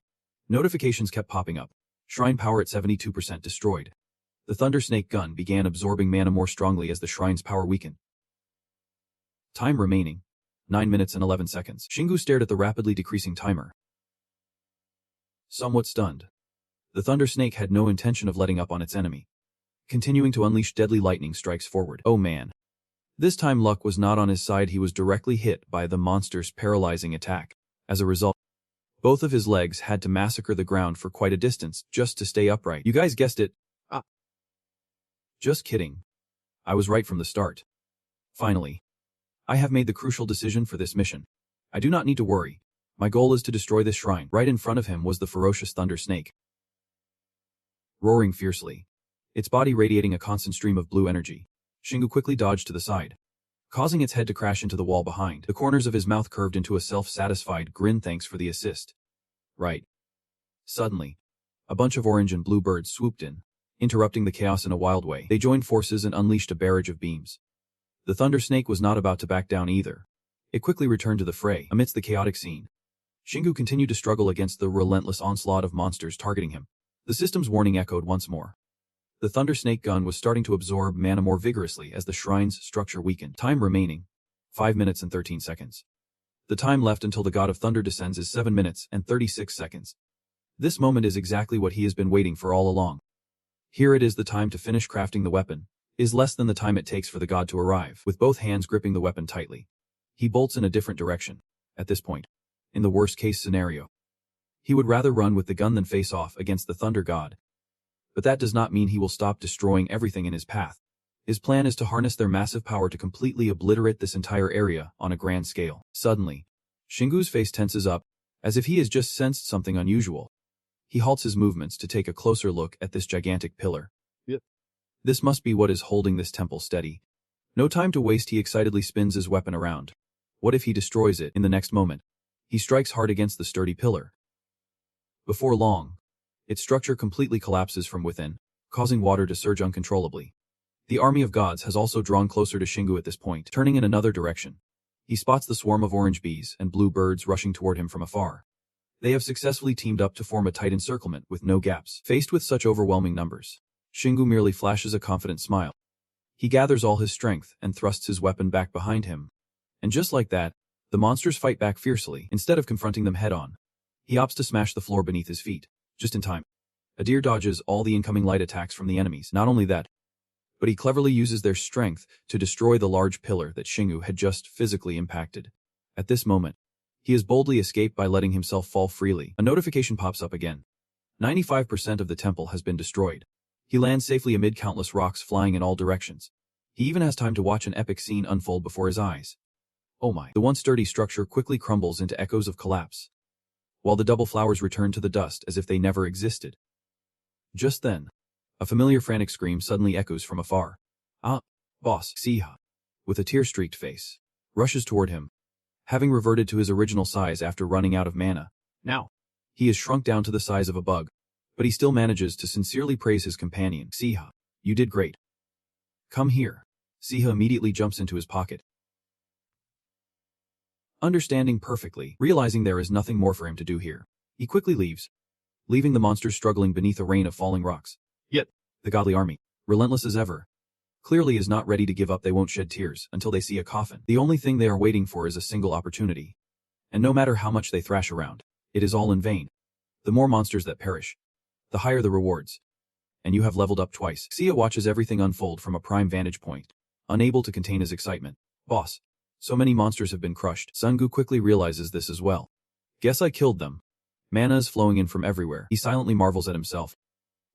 Notifications kept popping up. Shrine power at 72% destroyed. The thunder snake gun began absorbing mana more strongly as the shrine's power weakened. Time remaining: 9 minutes and 11 seconds. Xinggu stared at the rapidly decreasing timer, somewhat stunned. The thunder snake had no intention of letting up on its enemy, continuing to unleash deadly lightning strikes forward. Oh man. This time luck was not on his side. He was directly hit by the monster's paralyzing attack. As a result, both of his legs had to massacre the ground for quite a distance just to stay upright. You guys guessed it. Just kidding. I was right from the start. Finally, I have made the crucial decision for this mission. I do not need to worry. My goal is to destroy this shrine. Right in front of him was the ferocious thunder snake, roaring fiercely, its body radiating a constant stream of blue energy. Xinggu quickly dodged to the side, causing its head to crash into the wall behind. The corners of his mouth curved into a self-satisfied grin. Thanks for the assist. Right. Suddenly, a bunch of orange and blue birds swooped in, interrupting the chaos in a wild way. They joined forces and unleashed a barrage of beams. The thunder snake was not about to back down either. It quickly returned to the fray. Amidst the chaotic scene, Xinggu continued to struggle against the relentless onslaught of monsters targeting him. The system's warning echoed once more. The thunder snake gun was starting to absorb mana more vigorously as the shrine's structure weakened. Time remaining: 5 minutes and 13 seconds. The time left until the God of Thunder descends is 7 minutes and 36 seconds. This moment is exactly what he has been waiting for all along. Here it is. The time to finish crafting the weapon is less than the time it takes for the god to arrive. With both hands gripping the weapon tightly, he bolts in a different direction. At this point, in the worst-case scenario, he would rather run with the gun than face off against the thunder god. But that does not mean he will stop destroying everything in his path. His plan is to harness their massive power to completely obliterate this entire area on a grand scale. Suddenly, Xinggu's face tenses up, as if he has just sensed something unusual. He halts his movements to take a closer look at this gigantic pillar. Yep. This must be what is holding this temple steady. No time to waste. He excitedly spins his weapon around. What if he destroys it? In the next moment, he strikes hard against the sturdy pillar. Before long, its structure completely collapses from within, causing water to surge uncontrollably. The army of gods has also drawn closer to Xinggu at this point. Turning in another direction, he spots the swarm of orange bees and blue birds rushing toward him from afar. They have successfully teamed up to form a tight encirclement with no gaps. Faced with such overwhelming numbers, Xinggu merely flashes a confident smile. He gathers all his strength and thrusts his weapon back behind him. And just like that, the monsters fight back fiercely. Instead of confronting them head-on, he opts to smash the floor beneath his feet. Just in time, a deer dodges all the incoming light attacks from the enemies. Not only that, but he cleverly uses their strength to destroy the large pillar that Xinggu had just physically impacted. At this moment, he has boldly escaped by letting himself fall freely. A notification pops up again. 95% of the temple has been destroyed. He lands safely amid countless rocks flying in all directions. He even has time to watch an epic scene unfold before his eyes. Oh my. The once sturdy structure quickly crumbles into echoes of collapse, while the double flowers returned to the dust as if they never existed. Just then, a familiar frantic scream suddenly echoes from afar. Ah, boss, Siha, with a tear-streaked face, rushes toward him, having reverted to his original size after running out of mana. Now, he is shrunk down to the size of a bug, but he still manages to sincerely praise his companion. Siha, you did great. Come here. Siha immediately jumps into his pocket. Understanding perfectly, realizing there is nothing more for him to do here, he quickly leaves, leaving the monsters struggling beneath a rain of falling rocks. Yet, the godly army, relentless as ever, clearly is not ready to give up. They won't shed tears until they see a coffin. The only thing they are waiting for is a single opportunity. And no matter how much they thrash around, it is all in vain. The more monsters that perish, the higher the rewards. And you have leveled up twice. Sia watches everything unfold from a prime vantage point, unable to contain his excitement. Boss, so many monsters have been crushed. Sungu quickly realizes this as well. Guess I killed them. Mana is flowing in from everywhere. He silently marvels at himself,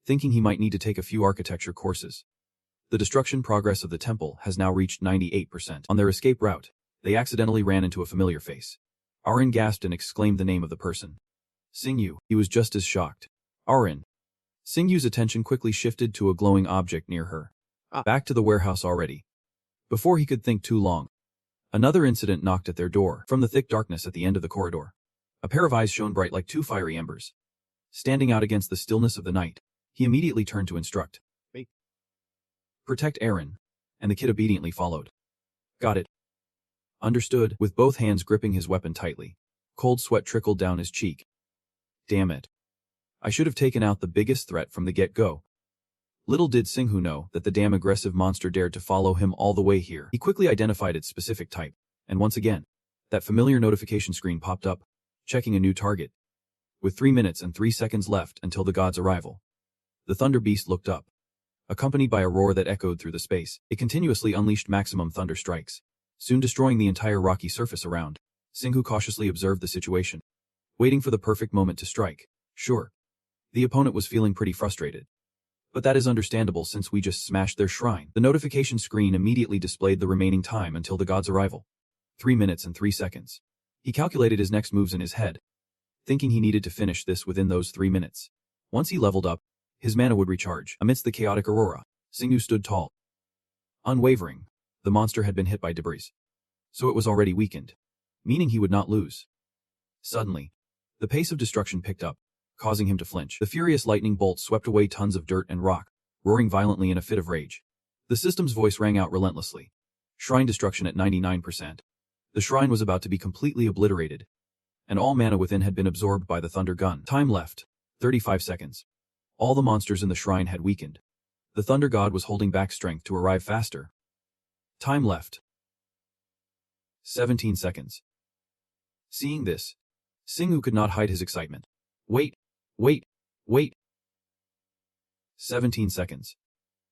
thinking he might need to take a few architecture courses. The destruction progress of the temple has now reached 98%. On their escape route, they accidentally ran into a familiar face. Arin gasped and exclaimed the name of the person. Singyu. He was just as shocked. Arin. Singyu's attention quickly shifted to a glowing object near her. Back to the warehouse already. Before he could think too long, another incident knocked at their door. From the thick darkness at the end of the corridor, a pair of eyes shone bright like two fiery embers. Standing out against the stillness of the night, he immediately turned to instruct. Protect Aaron, and the kid obediently followed. Got it. Understood. With both hands gripping his weapon tightly, cold sweat trickled down his cheek. Damn it. I should have taken out the biggest threat from the get-go. Little did Singhu know that the damn aggressive monster dared to follow him all the way here. He quickly identified its specific type, and once again, that familiar notification screen popped up, checking a new target. With 3 minutes and 3 seconds left until the god's arrival, the Thunder Beast looked up. Accompanied by a roar that echoed through the space, it continuously unleashed maximum thunder strikes, soon destroying the entire rocky surface around. Singhu cautiously observed the situation, waiting for the perfect moment to strike. Sure, the opponent was feeling pretty frustrated, but that is understandable since we just smashed their shrine. The notification screen immediately displayed the remaining time until the god's arrival. 3 minutes and 3 seconds. He calculated his next moves in his head, thinking he needed to finish this within those 3 minutes. Once he leveled up, his mana would recharge. Amidst the chaotic aurora, Singhu stood tall. Unwavering, the monster had been hit by debris, so it was already weakened, meaning he would not lose. Suddenly, the pace of destruction picked up, causing him to flinch. The furious lightning bolt swept away tons of dirt and rock, roaring violently in a fit of rage. The system's voice rang out relentlessly. Shrine destruction at 99%. The shrine was about to be completely obliterated, and all mana within had been absorbed by the thunder gun. Time left, 35 seconds. All the monsters in the shrine had weakened. The thunder god was holding back strength to arrive faster. Time left, 17 seconds. Seeing this, Singhu could not hide his excitement. Wait. 17 seconds.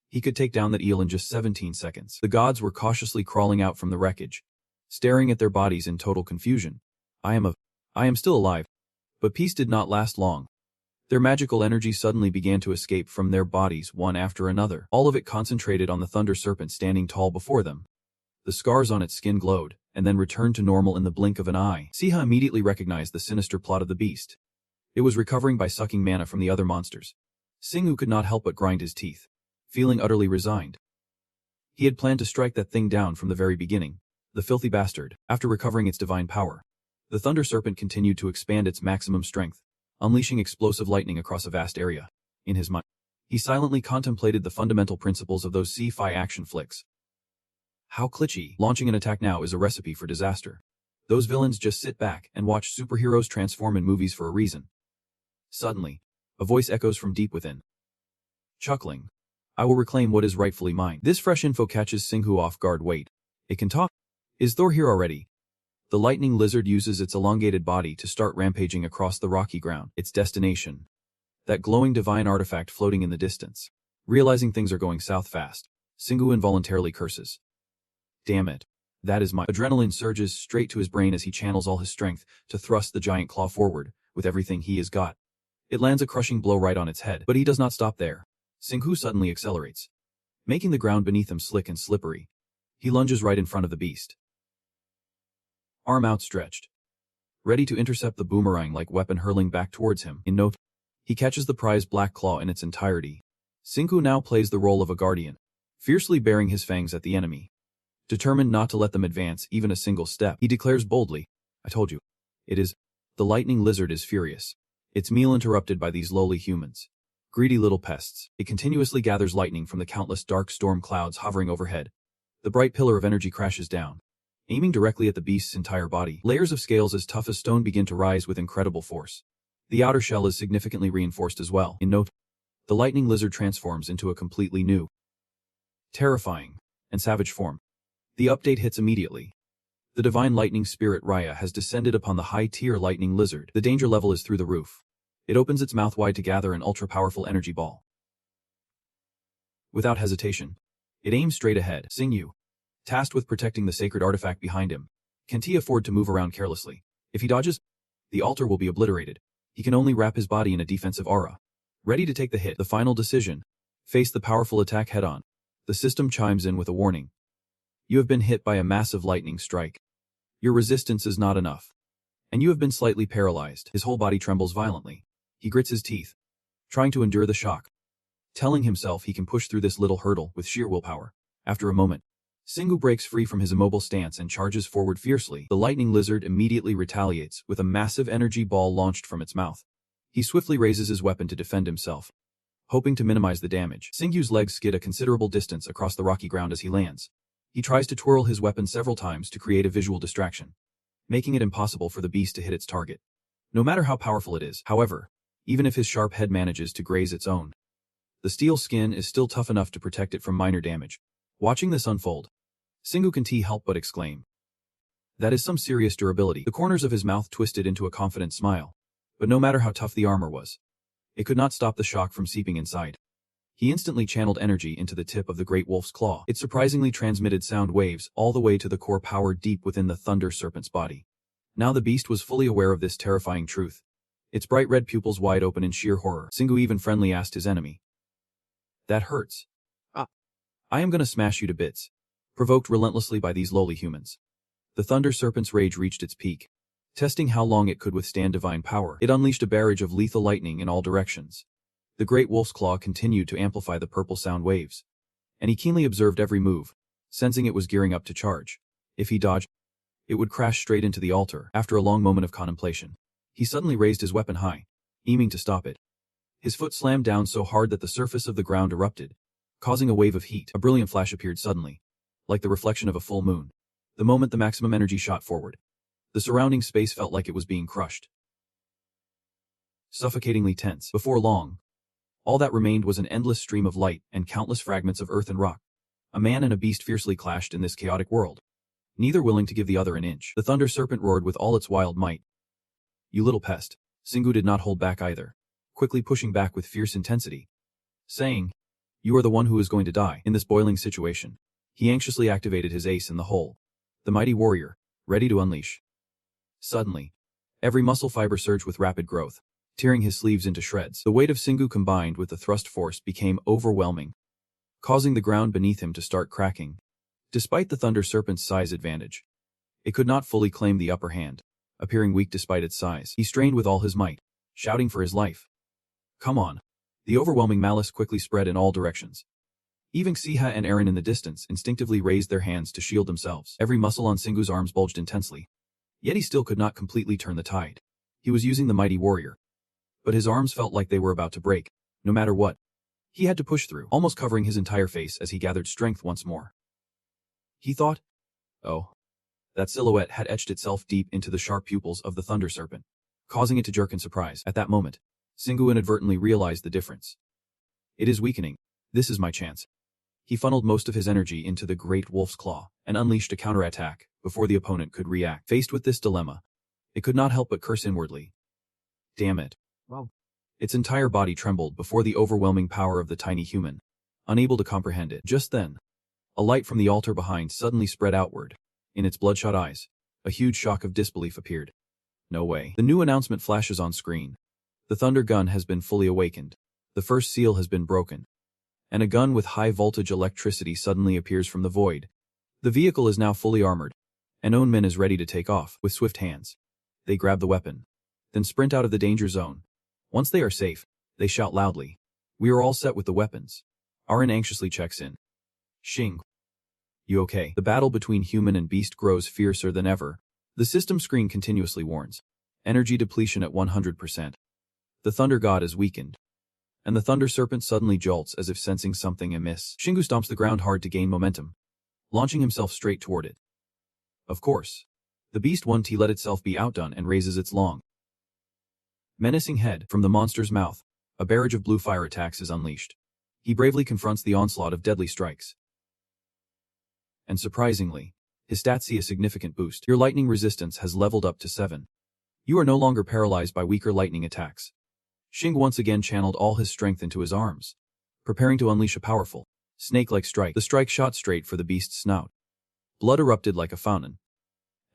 He could take down that eel in just 17 seconds. The gods were cautiously crawling out from the wreckage, staring at their bodies in total confusion. I am still alive. But peace did not last long. Their magical energy suddenly began to escape from their bodies one after another, all of it concentrated on the thunder serpent standing tall before them. The scars on its skin glowed, and then returned to normal in the blink of an eye. Siha immediately recognized the sinister plot of the beast. It was recovering by sucking mana from the other monsters. Singhu could not help but grind his teeth, feeling utterly resigned. He had planned to strike that thing down from the very beginning, the filthy bastard. After recovering its divine power, the thunder serpent continued to expand its maximum strength, unleashing explosive lightning across a vast area. In his mind, he silently contemplated the fundamental principles of those sci-fi action flicks. How glitchy. Launching an attack now is a recipe for disaster. Those villains just sit back and watch superheroes transform in movies for a reason. Suddenly, a voice echoes from deep within. Chuckling. I will reclaim what is rightfully mine. This fresh info catches Singhu off guard. Wait. It can talk? Is Thor here already? The lightning lizard uses its elongated body to start rampaging across the rocky ground. Its destination, that glowing divine artifact floating in the distance. Realizing things are going south fast, Singhu involuntarily curses. Damn it. That is my... Adrenaline surges straight to his brain as he channels all his strength to thrust the giant claw forward with everything he has got. It lands a crushing blow right on its head, but he does not stop there. Singhu suddenly accelerates, making the ground beneath him slick and slippery. He lunges right in front of the beast, arm outstretched. ready to intercept the boomerang-like weapon hurling back towards him. In no time, he catches the prized black claw in its entirety. Xinggu now plays the role of a guardian, fiercely baring his fangs at the enemy. Determined not to let them advance even a single step, he declares boldly, "I told you. It is." The lightning lizard is furious, its meal interrupted by these lowly humans. Greedy little pests, it continuously gathers lightning from the countless dark storm clouds hovering overhead. The bright pillar of energy crashes down, aiming directly at the beast's entire body. Layers of scales as tough as stone begin to rise with incredible force. The outer shell is significantly reinforced as well. In no time, the lightning lizard transforms into a completely new, terrifying, and savage form. The update hits immediately. The divine lightning spirit Raya has descended upon the high-tier lightning lizard. The danger level is through the roof. It opens its mouth wide to gather an ultra-powerful energy ball. Without hesitation, it aims straight ahead. Xingyu, tasked with protecting the sacred artifact behind him, can't afford to move around carelessly. If he dodges, the altar will be obliterated. He can only wrap his body in a defensive aura, ready to take the hit. The final decision: face the powerful attack head-on. The system chimes in with a warning. You have been hit by a massive lightning strike. Your resistance is not enough, and you have been slightly paralyzed. His whole body trembles violently. He grits his teeth, trying to endure the shock, telling himself he can push through this little hurdle with sheer willpower. After a moment, Xinggu breaks free from his immobile stance and charges forward fiercely. The lightning lizard immediately retaliates with a massive energy ball launched from its mouth. He swiftly raises his weapon to defend himself, hoping to minimize the damage. Xingyu's legs skid a considerable distance across the rocky ground as he lands. He tries to twirl his weapon several times to create a visual distraction, making it impossible for the beast to hit its target, no matter how powerful it is. However, even if his sharp head manages to graze its own, the steel skin is still tough enough to protect it from minor damage. Watching this unfold, Xinggu can't help but exclaim, "That is some serious durability." The corners of his mouth twisted into a confident smile, but no matter how tough the armor was, it could not stop the shock from seeping inside. He instantly channeled energy into the tip of the great wolf's claw. It surprisingly transmitted sound waves all the way to the core power deep within the thunder serpent's body. Now the beast was fully aware of this terrifying truth, its bright red pupils wide open in sheer horror. Xinggu even friendly asked his enemy, "That hurts. I am gonna smash you to bits." Provoked relentlessly by these lowly humans, the thunder serpent's rage reached its peak. Testing how long it could withstand divine power, it unleashed a barrage of lethal lightning in all directions. The great wolf's claw continued to amplify the purple sound waves, and he keenly observed every move, sensing it was gearing up to charge. If he dodged, it would crash straight into the altar. After a long moment of contemplation, he suddenly raised his weapon high, aiming to stop it. His foot slammed down so hard that the surface of the ground erupted, causing a wave of heat. A brilliant flash appeared suddenly, like the reflection of a full moon. The moment the maximum energy shot forward, the surrounding space felt like it was being crushed. Suffocatingly tense. Before long, all that remained was an endless stream of light and countless fragments of earth and rock. A man and a beast fiercely clashed in this chaotic world, neither willing to give the other an inch. The thunder serpent roared with all its wild might. "You little pest." Xinggu did not hold back either, quickly pushing back with fierce intensity, saying, "You are the one who is going to die." In this boiling situation, he anxiously activated his ace in the hole, the mighty warrior, ready to unleash. Suddenly, every muscle fiber surged with rapid growth, tearing his sleeves into shreds. The weight of Xinggu combined with the thrust force became overwhelming, causing the ground beneath him to start cracking. Despite the thunder serpent's size advantage, it could not fully claim the upper hand, appearing weak despite its size. He strained with all his might, shouting for his life. "Come on." The overwhelming malice quickly spread in all directions. Even Xiha and Aaron in the distance instinctively raised their hands to shield themselves. Every muscle on Xinggu's arms bulged intensely, yet he still could not completely turn the tide. He was using the mighty warrior, but his arms felt like they were about to break. No matter what, he had to push through, almost covering his entire face as he gathered strength once more. He thought, oh, that silhouette had etched itself deep into the sharp pupils of the thunder serpent, causing it to jerk in surprise. At that moment, Xinggu inadvertently realized the difference. It is weakening. This is my chance. He funneled most of his energy into the great wolf's claw and unleashed a counterattack before the opponent could react. Faced with this dilemma, it could not help but curse inwardly. Damn it. Well, its entire body trembled before the overwhelming power of the tiny human, unable to comprehend it. Just then, a light from the altar behind suddenly spread outward. In its bloodshot eyes, a huge shock of disbelief appeared. No way. The new announcement flashes on screen. The thunder gun has been fully awakened. The first seal has been broken, and a gun with high-voltage electricity suddenly appears from the void. The vehicle is now fully armored, and Ownman is ready to take off. With swift hands, They grab the weapon, then sprint out of the danger zone. Once they are safe, they shout loudly, "We are all set with the weapons." Arin anxiously checks in. "Xing, you okay?" The battle between human and beast grows fiercer than ever. The system screen continuously warns. Energy depletion at 100%. The Thunder God is weakened. And the Thunder Serpent suddenly jolts as if sensing something amiss. Xingu stomps the ground hard to gain momentum, launching himself straight toward it. Of course, the Beast 1T let itself be outdone and raises its long, menacing head. From the monster's mouth, a barrage of blue fire attacks is unleashed. He bravely confronts the onslaught of deadly strikes. And surprisingly, his stats see a significant boost. Your lightning resistance has leveled up to 7. You are no longer paralyzed by weaker lightning attacks. Xing once again channeled all his strength into his arms, preparing to unleash a powerful, snake-like strike. The strike shot straight for the beast's snout. Blood erupted like a fountain,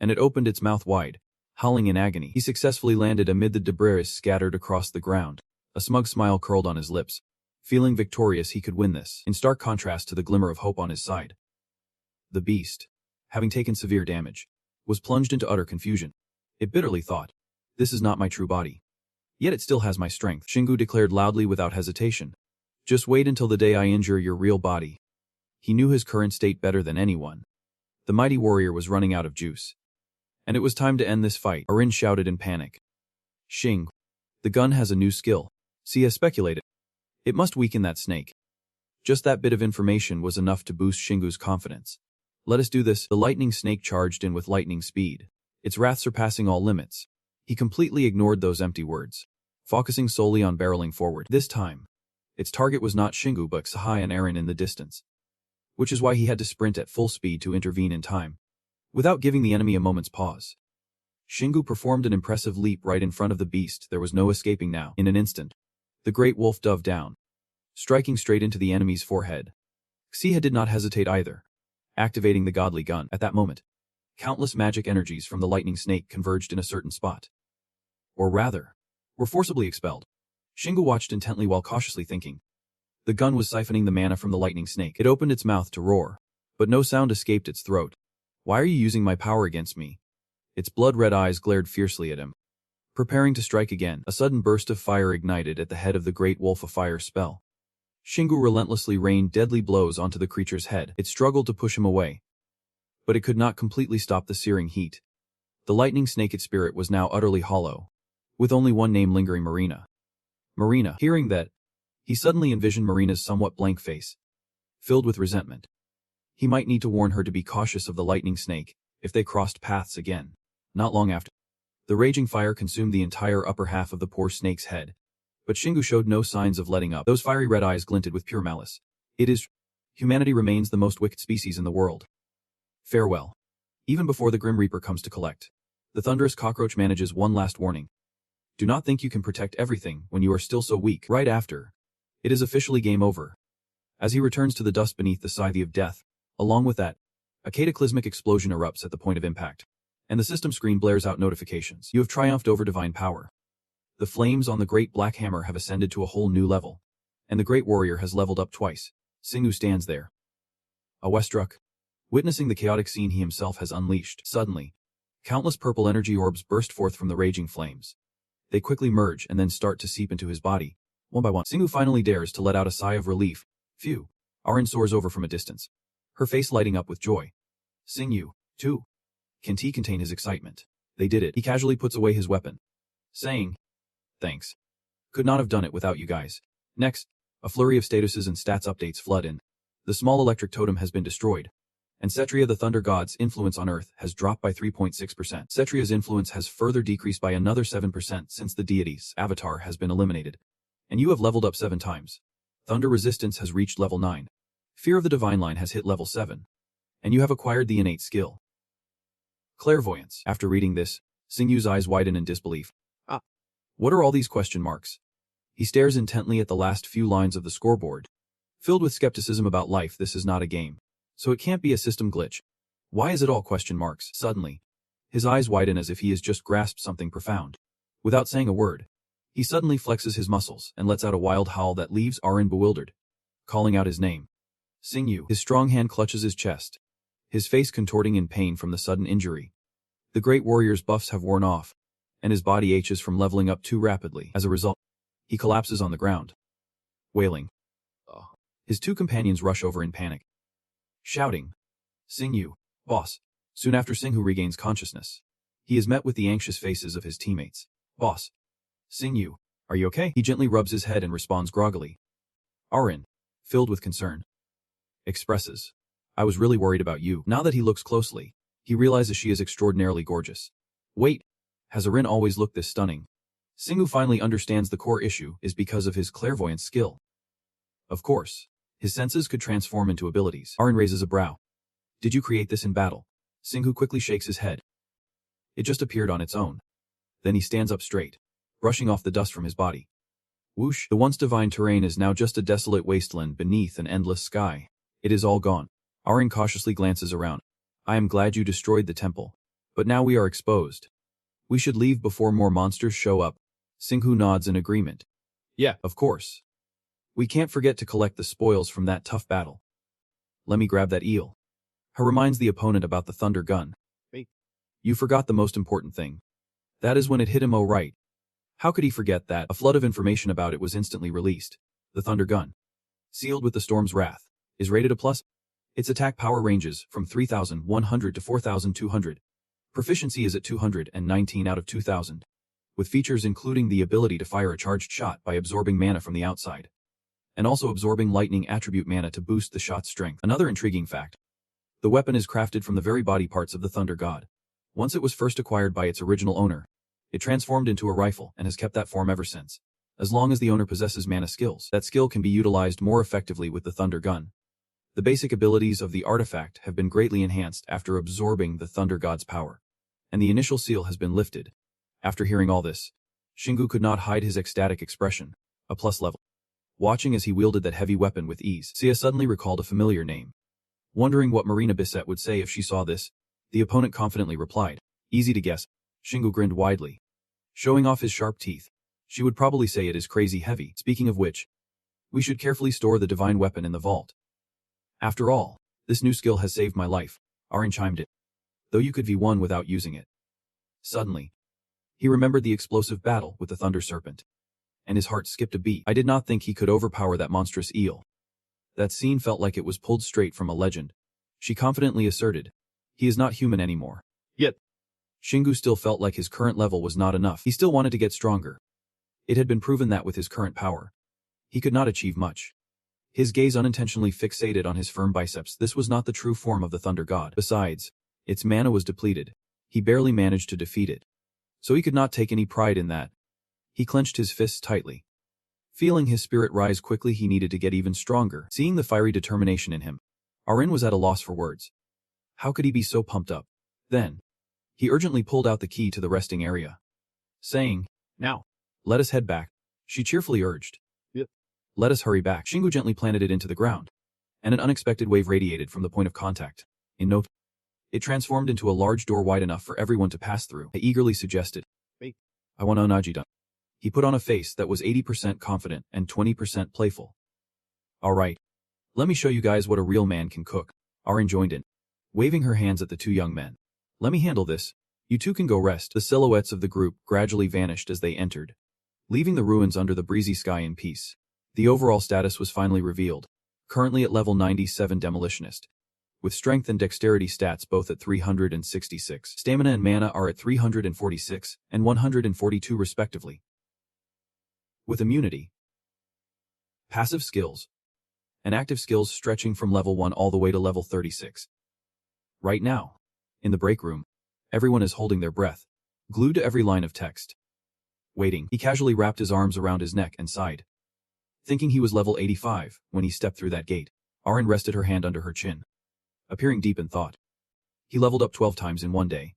and it opened its mouth wide, howling in agony. He successfully landed amid the debris scattered across the ground. A smug smile curled on his lips. Feeling victorious, he could win this, in stark contrast to the glimmer of hope on his side. The beast, having taken severe damage, was plunged into utter confusion. It bitterly thought, "This is not my true body. Yet it still has my strength." Xingu declared loudly without hesitation. "Just wait until the day I injure your real body." He knew his current state better than anyone. The mighty warrior was running out of juice. And it was time to end this fight. Arin shouted in panic. "Xing, the gun has a new skill. Sia speculated. It must weaken that snake." Just that bit of information was enough to boost Xingu's confidence. "Let us do this." The lightning snake charged in with lightning speed, its wrath surpassing all limits. He completely ignored those empty words, focusing solely on barreling forward. This time, its target was not Xingu but Sahai and Arin in the distance, which is why he had to sprint at full speed to intervene in time, without giving the enemy a moment's pause. Xingu performed an impressive leap right in front of the beast. There was no escaping now. In an instant, the great wolf dove down, striking straight into the enemy's forehead. Xia did not hesitate either, activating the godly gun. At that moment, countless magic energies from the lightning snake converged in a certain spot. Or rather, were forcibly expelled. Xingu watched intently while cautiously thinking. The gun was siphoning the mana from the lightning snake. It opened its mouth to roar, but no sound escaped its throat. "Why are you using my power against me?" Its blood-red eyes glared fiercely at him. Preparing to strike again, a sudden burst of fire ignited at the head of the great wolf, a fire spell. Xingu relentlessly rained deadly blows onto the creature's head. It struggled to push him away, but it could not completely stop the searing heat. The lightning snake, its spirit, was now utterly hollow, with only one name lingering: Marina. Marina. Hearing that, he suddenly envisioned Marina's somewhat blank face, filled with resentment. He might need to warn her to be cautious of the lightning snake if they crossed paths again. Not long after, the raging fire consumed the entire upper half of the poor snake's head. But Xingu showed no signs of letting up. Those fiery red eyes glinted with pure malice. "It is. Humanity remains the most wicked species in the world. Farewell." Even before the Grim Reaper comes to collect, the thunderous cockroach manages one last warning. "Do not think you can protect everything when you are still so weak." Right after, it is officially game over. As he returns to the dust beneath the scythe of death, along with that, a cataclysmic explosion erupts at the point of impact, and the system screen blares out notifications. "You have triumphed over divine power. The flames on the great black hammer have ascended to a whole new level, and the great warrior has leveled up twice." Xingu stands there, awestruck, witnessing the chaotic scene he himself has unleashed. Suddenly, countless purple energy orbs burst forth from the raging flames. They quickly merge and then start to seep into his body, one by one. Xingu finally dares to let out a sigh of relief. "Phew." Arin soars over from a distance, her face lighting up with joy. "Xingu, too." Can't he contain his excitement? They did it. He casually puts away his weapon, saying, "Thanks. Could not have done it without you guys." Next, a flurry of statuses and stats updates flood in. The small electric totem has been destroyed, and Setria, the Thunder God's influence on Earth, has dropped by 3.6%. Setria's influence has further decreased by another 7% since the deity's avatar has been eliminated. And you have leveled up 7 times. Thunder resistance has reached level 9. Fear of the Divine Line has hit level 7. And you have acquired the innate skill, Clairvoyance. After reading this, Xingu's eyes widen in disbelief. What are all these question marks? He stares intently at the last few lines of the scoreboard, filled with skepticism about life. This is not a game, so it can't be a system glitch. Why is it all question marks? Suddenly, his eyes widen as if he has just grasped something profound. Without saying a word, he suddenly flexes his muscles and lets out a wild howl that leaves Arin bewildered, calling out his name. Xingu. His strong hand clutches his chest, his face contorting in pain from the sudden injury. The great warrior's buffs have worn off, and his body aches from leveling up too rapidly. As a result, he collapses on the ground, wailing. His two companions rush over in panic, shouting, "Singyu, boss!" Soon after, Singhu regains consciousness. He is met with the anxious faces of his teammates. "Boss! Singyu, are you okay?" He gently rubs his head and responds groggily. Arin, filled with concern, expresses, "I was really worried about you." Now that he looks closely, he realizes she is extraordinarily gorgeous. Wait, has Arin always looked this stunning? Singhu finally understands the core issue is because of his clairvoyance skill. Of course, his senses could transform into abilities. Arin raises a brow. "Did you create this in battle?" Singhu quickly shakes his head. "It just appeared on its own." Then he stands up straight, brushing off the dust from his body. Whoosh! The once divine terrain is now just a desolate wasteland beneath an endless sky. It is all gone. Arin cautiously glances around. "I am glad you destroyed the temple. But now we are exposed. We should leave before more monsters show up." Singhu nods in agreement. "Yeah, of course. We can't forget to collect the spoils from that tough battle. Let me grab that eel." He reminds the opponent about the thunder gun. "Wait. You forgot the most important thing. That is when it hit him, oh right. How could he forget that?" A flood of information about it was instantly released. The thunder gun, sealed with the storm's wrath, is rated a plus. Its attack power ranges from 3,100 to 4,200. Proficiency is at 219 out of 2,000. With features including the ability to fire a charged shot by absorbing mana from the outside, and also absorbing lightning attribute mana to boost the shot's strength. Another intriguing fact: the weapon is crafted from the very body parts of the Thunder God. Once it was first acquired by its original owner, it transformed into a rifle and has kept that form ever since. As long as the owner possesses mana skills, that skill can be utilized more effectively with the Thunder Gun. The basic abilities of the artifact have been greatly enhanced after absorbing the Thunder God's power, and the initial seal has been lifted. After hearing all this, Shingu could not hide his ecstatic expression. A plus level. Watching as he wielded that heavy weapon with ease, Sia suddenly recalled a familiar name. Wondering what Marina Bissett would say if she saw this, the opponent confidently replied, "Easy to guess." Shingu grinned widely, showing off his sharp teeth. "She would probably say it is crazy heavy. Speaking of which, we should carefully store the divine weapon in the vault. After all, this new skill has saved my life," Arin chimed in. "Though you could V1 without using it." Suddenly, he remembered the explosive battle with the Thunder Serpent, and his heart skipped a beat. I did not think he could overpower that monstrous eel. That scene felt like it was pulled straight from a legend. She confidently asserted, "He is not human anymore." Yet, Shingu still felt like his current level was not enough. He still wanted to get stronger. It had been proven that with his current power, he could not achieve much. His gaze unintentionally fixated on his firm biceps. This was not the true form of the Thunder God. Besides, its mana was depleted. He barely managed to defeat it. So he could not take any pride in that. He clenched his fists tightly. Feeling his spirit rise quickly, he needed to get even stronger. Seeing the fiery determination in him, Arin was at a loss for words. How could he be so pumped up? Then, he urgently pulled out the key to the resting area, saying, "Now, let us head back." She cheerfully urged. "Yep. Let us hurry back." Shingu gently planted it into the ground, and an unexpected wave radiated from the point of contact. In no time, it transformed into a large door wide enough for everyone to pass through. I eagerly suggested, "Wait, I want Onaji-dun." He put on a face that was 80% confident and 20% playful. "Alright, let me show you guys what a real man can cook." Arin joined in, waving her hands at the two young men. "Let me handle this. You two can go rest." The silhouettes of the group gradually vanished as they entered, leaving the ruins under the breezy sky in peace. The overall status was finally revealed. Currently at level 97 Demolitionist, with strength and dexterity stats both at 366. Stamina and mana are at 346 and 142 respectively. With immunity, passive skills, and active skills stretching from level 1 all the way to level 36. Right now, in the break room, everyone is holding their breath, glued to every line of text. Waiting, he casually wrapped his arms around his neck and sighed. Thinking he was level 85 when he stepped through that gate, Arin rested her hand under her chin, appearing deep in thought. He leveled up 12 times in one day.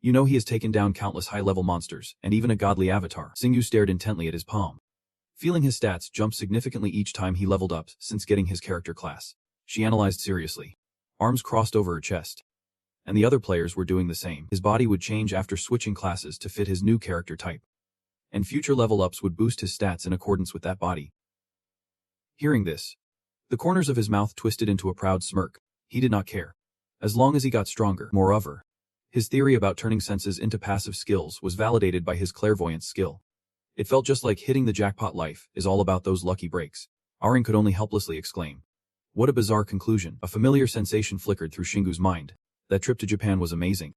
You know, he has taken down countless high-level monsters, and even a godly avatar. Singyu stared intently at his palm, feeling his stats jump significantly each time he leveled up since getting his character class. She analyzed seriously, arms crossed over her chest. And the other players were doing the same. His body would change after switching classes to fit his new character type, and future level-ups would boost his stats in accordance with that body. Hearing this, the corners of his mouth twisted into a proud smirk. He did not care, as long as he got stronger. Moreover, His theory about turning senses into passive skills was validated by his clairvoyance skill. It felt just like hitting the jackpot. Life is all about those lucky breaks. Arin could only helplessly exclaim. What a bizarre conclusion. A familiar sensation flickered through Shingu's mind. That trip to Japan was amazing.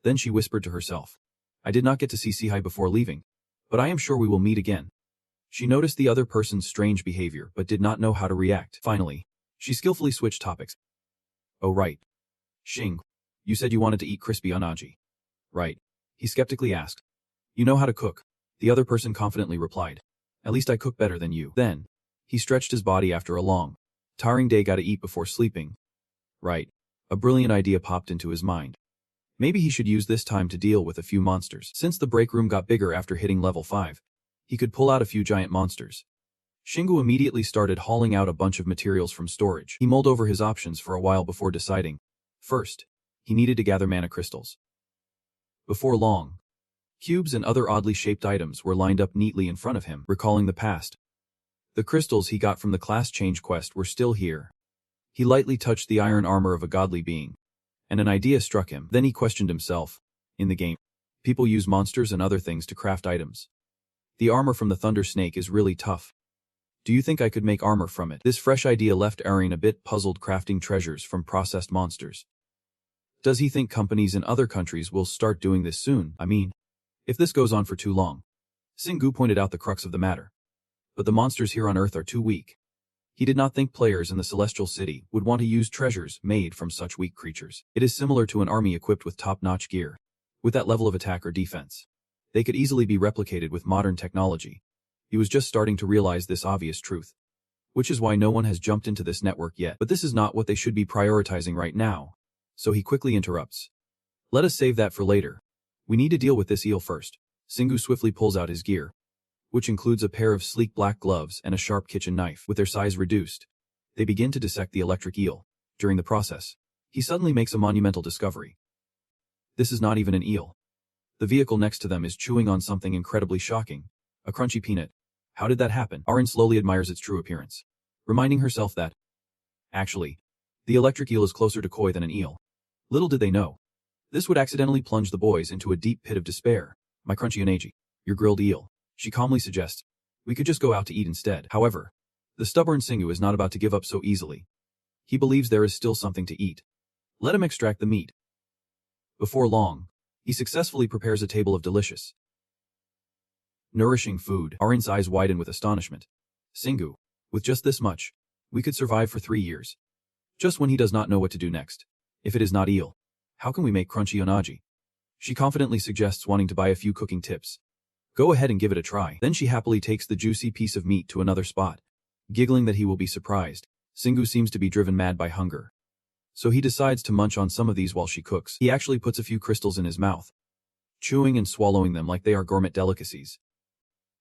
Then she whispered to herself. I did not get to see Sihai before leaving, but I am sure we will meet again. She noticed the other person's strange behavior but did not know how to react. Finally, she skillfully switched topics. Oh right. Shing, you said you wanted to eat crispy unagi. Right. He skeptically asked. You know how to cook. The other person confidently replied. At least I cook better than you. Then, he stretched his body after a long, tiring day. Gotta eat before sleeping. Right. A brilliant idea popped into his mind. Maybe he should use this time to deal with a few monsters. Since the break room got bigger after hitting level 5, he could pull out a few giant monsters. Shingu immediately started hauling out a bunch of materials from storage. He mulled over his options for a while before deciding. First, he needed to gather mana crystals. Before long, cubes and other oddly shaped items were lined up neatly in front of him, recalling the past. The crystals he got from the class change quest were still here. He lightly touched the iron armor of a godly being, and an idea struck him. Then he questioned himself. In the game, people use monsters and other things to craft items. The armor from the Thunder Snake is really tough. Do you think I could make armor from it? This fresh idea left Arin a bit puzzled, crafting treasures from processed monsters. Does he think companies in other countries will start doing this soon? I mean, if this goes on for too long. Singu pointed out the crux of the matter. But the monsters here on Earth are too weak. He did not think players in the Celestial City would want to use treasures made from such weak creatures. It is similar to an army equipped with top-notch gear. With that level of attack or defense, they could easily be replicated with modern technology. He was just starting to realize this obvious truth. Which is why no one has jumped into this network yet. But this is not what they should be prioritizing right now. So he quickly interrupts. Let us save that for later. We need to deal with this eel first. Singu swiftly pulls out his gear, which includes a pair of sleek black gloves and a sharp kitchen knife. With their size reduced, they begin to dissect the electric eel. During the process, he suddenly makes a monumental discovery. This is not even an eel. The vehicle next to them is chewing on something incredibly shocking. A crunchy peanut. How did that happen? Arin slowly admires its true appearance, reminding herself that, actually, the electric eel is closer to koi than an eel. Little did they know, this would accidentally plunge the boys into a deep pit of despair. My crunchy unagi, your grilled eel, she calmly suggests. We could just go out to eat instead. However, the stubborn Singu is not about to give up so easily. He believes there is still something to eat. Let him extract the meat. Before long, he successfully prepares a table of delicious, nourishing food. Arin's eyes widen with astonishment. Singu, with just this much, we could survive for 3 years. Just when he does not know what to do next. If it is not eel, how can we make crunchy unagi? She confidently suggests, wanting to buy a few cooking tips. Go ahead and give it a try. Then she happily takes the juicy piece of meat to another spot, giggling that he will be surprised. Singu seems to be driven mad by hunger, so he decides to munch on some of these while she cooks. He actually puts a few crystals in his mouth, chewing and swallowing them like they are gourmet delicacies.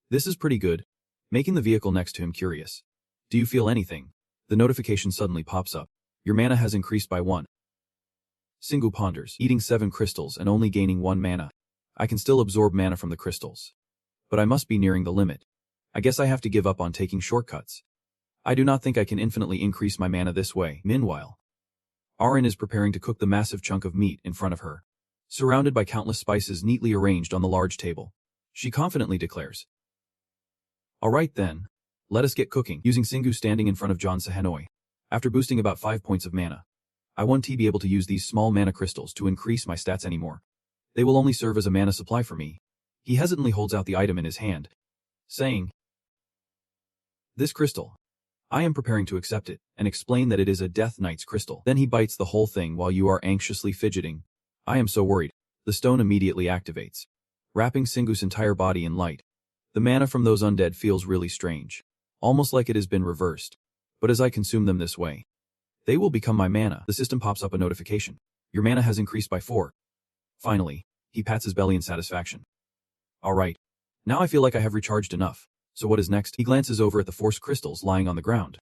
This is pretty good, making the vehicle next to him curious. Do you feel anything? The notification suddenly pops up. Your mana has increased by 1. Singu ponders, eating 7 crystals and only gaining 1 mana. I can still absorb mana from the crystals, but I must be nearing the limit. I guess I have to give up on taking shortcuts. I do not think I can infinitely increase my mana this way. Meanwhile, Arin is preparing to cook the massive chunk of meat in front of her, surrounded by countless spices neatly arranged on the large table. She confidently declares, Alright then, let us get cooking. Using Singu standing in front of John Sahanoi, after boosting about 5 points of mana, I won't be able to use these small mana crystals to increase my stats anymore. They will only serve as a mana supply for me. He hesitantly holds out the item in his hand, saying, This crystal. I am preparing to accept it, and explain that it is a Death Knight's crystal. Then he bites the whole thing while you are anxiously fidgeting. I am so worried. The stone immediately activates, wrapping Singu's entire body in light. The mana from those undead feels really strange, almost like it has been reversed. But as I consume them this way, they will become my mana. The system pops up a notification. Your mana has increased by 4. Finally, he pats his belly in satisfaction. Alright. Now I feel like I have recharged enough. So what is next? He glances over at the force crystals lying on the ground.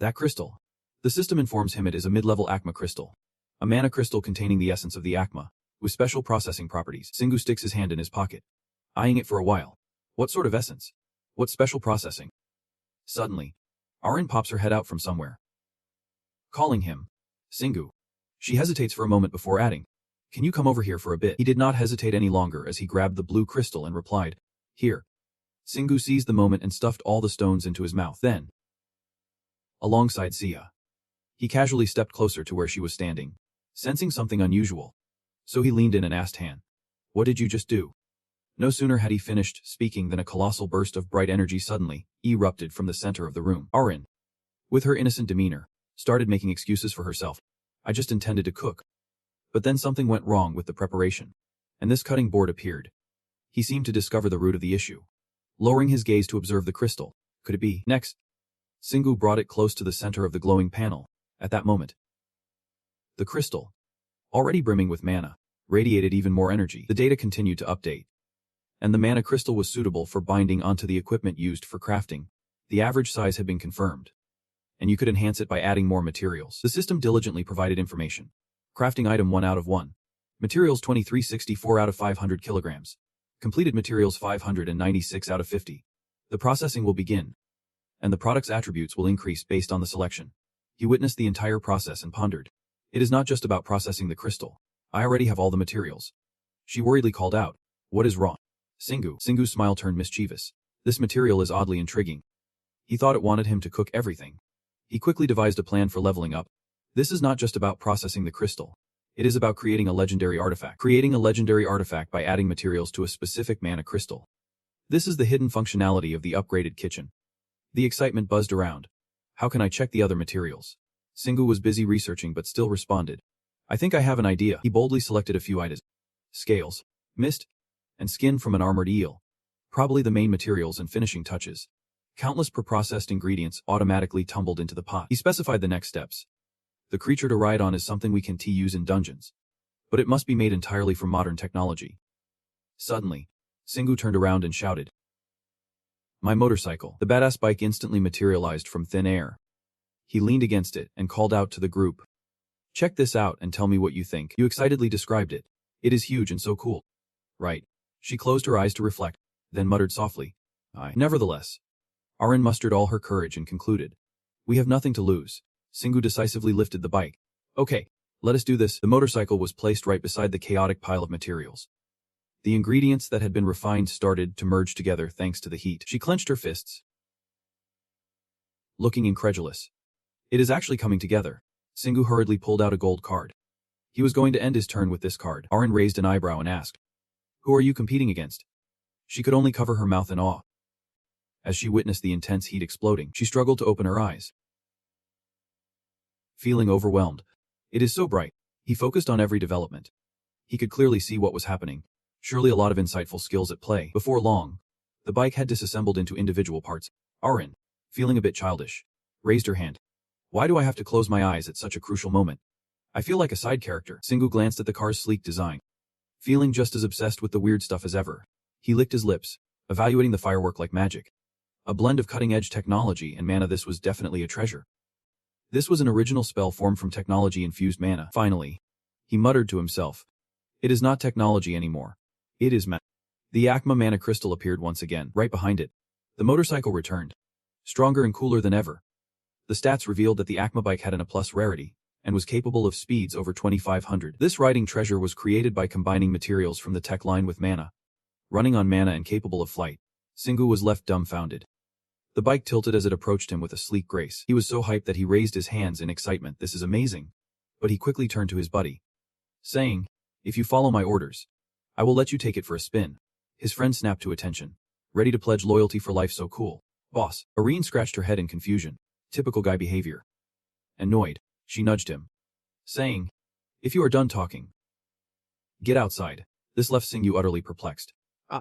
That crystal. The system informs him it is a mid-level Akma crystal. A mana crystal containing the essence of the Akma, with special processing properties. Singu sticks his hand in his pocket, eyeing it for a while. What sort of essence? What special processing? Suddenly, Arin pops her head out from somewhere, calling him Singu. She hesitates for a moment before adding, Can you come over here for a bit? He did not hesitate any longer as he grabbed the blue crystal and replied, "Here." Singu seized the moment and stuffed all the stones into his mouth. Then, alongside Sia, he casually stepped closer to where she was standing, sensing something unusual. So he leaned in and asked Han, "What did you just do?" No sooner had he finished speaking than a colossal burst of bright energy suddenly erupted from the center of the room. Arin, with her innocent demeanor, started making excuses for herself. "I just intended to cook." But then something went wrong with the preparation, and this cutting board appeared. He seemed to discover the root of the issue. Lowering his gaze to observe the crystal, could it be? Next, Singu brought it close to the center of the glowing panel. At that moment, the crystal, already brimming with mana, radiated even more energy. The data continued to update, and the mana crystal was suitable for binding onto the equipment used for crafting. The average size had been confirmed, and you could enhance it by adding more materials. The system diligently provided information. Crafting item 1 out of 1. Materials 2364 out of 500 kilograms. Completed materials 596 out of 50. The processing will begin, and the product's attributes will increase based on the selection. He witnessed the entire process and pondered. It is not just about processing the crystal. I already have all the materials. She worriedly called out, "What is wrong?" Singu's smile turned mischievous. This material is oddly intriguing. He thought it wanted him to cook everything. He quickly devised a plan for leveling up. This is not just about processing the crystal. It is about creating a legendary artifact. Creating a legendary artifact by adding materials to a specific mana crystal. This is the hidden functionality of the upgraded kitchen. The excitement buzzed around. How can I check the other materials? Singu was busy researching but still responded. I think I have an idea. He boldly selected a few items. Scales, mist, and skin from an armored eel. Probably the main materials and finishing touches. Countless preprocessed ingredients automatically tumbled into the pot. He specified the next steps. The creature to ride on is something we can use in dungeons, but it must be made entirely from modern technology. Suddenly, Singu turned around and shouted, "My motorcycle." The badass bike instantly materialized from thin air. He leaned against it and called out to the group, "Check this out and tell me what you think." You excitedly described it. "It is huge and so cool." Right. She closed her eyes to reflect, then muttered softly, "I." Nevertheless, Arin mustered all her courage and concluded, "We have nothing to lose." Singu decisively lifted the bike. "Okay, let us do this." The motorcycle was placed right beside the chaotic pile of materials. The ingredients that had been refined started to merge together thanks to the heat. She clenched her fists, looking incredulous. "It is actually coming together." Singu hurriedly pulled out a gold card. He was going to end his turn with this card. Arin raised an eyebrow and asked, "Who are you competing against?" She could only cover her mouth in awe. As she witnessed the intense heat exploding, she struggled to open her eyes. Feeling overwhelmed. "It is so bright." He focused on every development. He could clearly see what was happening. Surely a lot of insightful skills at play. Before long, the bike had disassembled into individual parts. Arin, feeling a bit childish, raised her hand. "Why do I have to close my eyes at such a crucial moment? I feel like a side character." Singu glanced at the car's sleek design. Feeling just as obsessed with the weird stuff as ever, he licked his lips, evaluating the firework like magic. A blend of cutting-edge technology and mana. This was definitely a treasure. This was an original spell formed from technology-infused mana. Finally, he muttered to himself, "It is not technology anymore. It is mana." The Akma mana crystal appeared once again, right behind it. The motorcycle returned, stronger and cooler than ever. The stats revealed that the Akma bike had an A+ rarity, and was capable of speeds over 2500. This riding treasure was created by combining materials from the tech line with mana. Running on mana and capable of flight, Singu was left dumbfounded. The bike tilted as it approached him with a sleek grace. He was so hyped that he raised his hands in excitement. "This is amazing." But he quickly turned to his buddy, saying, "If you follow my orders, I will let you take it for a spin." His friend snapped to attention, ready to pledge loyalty for life. "So cool, boss." Arin scratched her head in confusion. Typical guy behavior. Annoyed, she nudged him, saying, "If you are done talking, get outside." This left Singu utterly perplexed.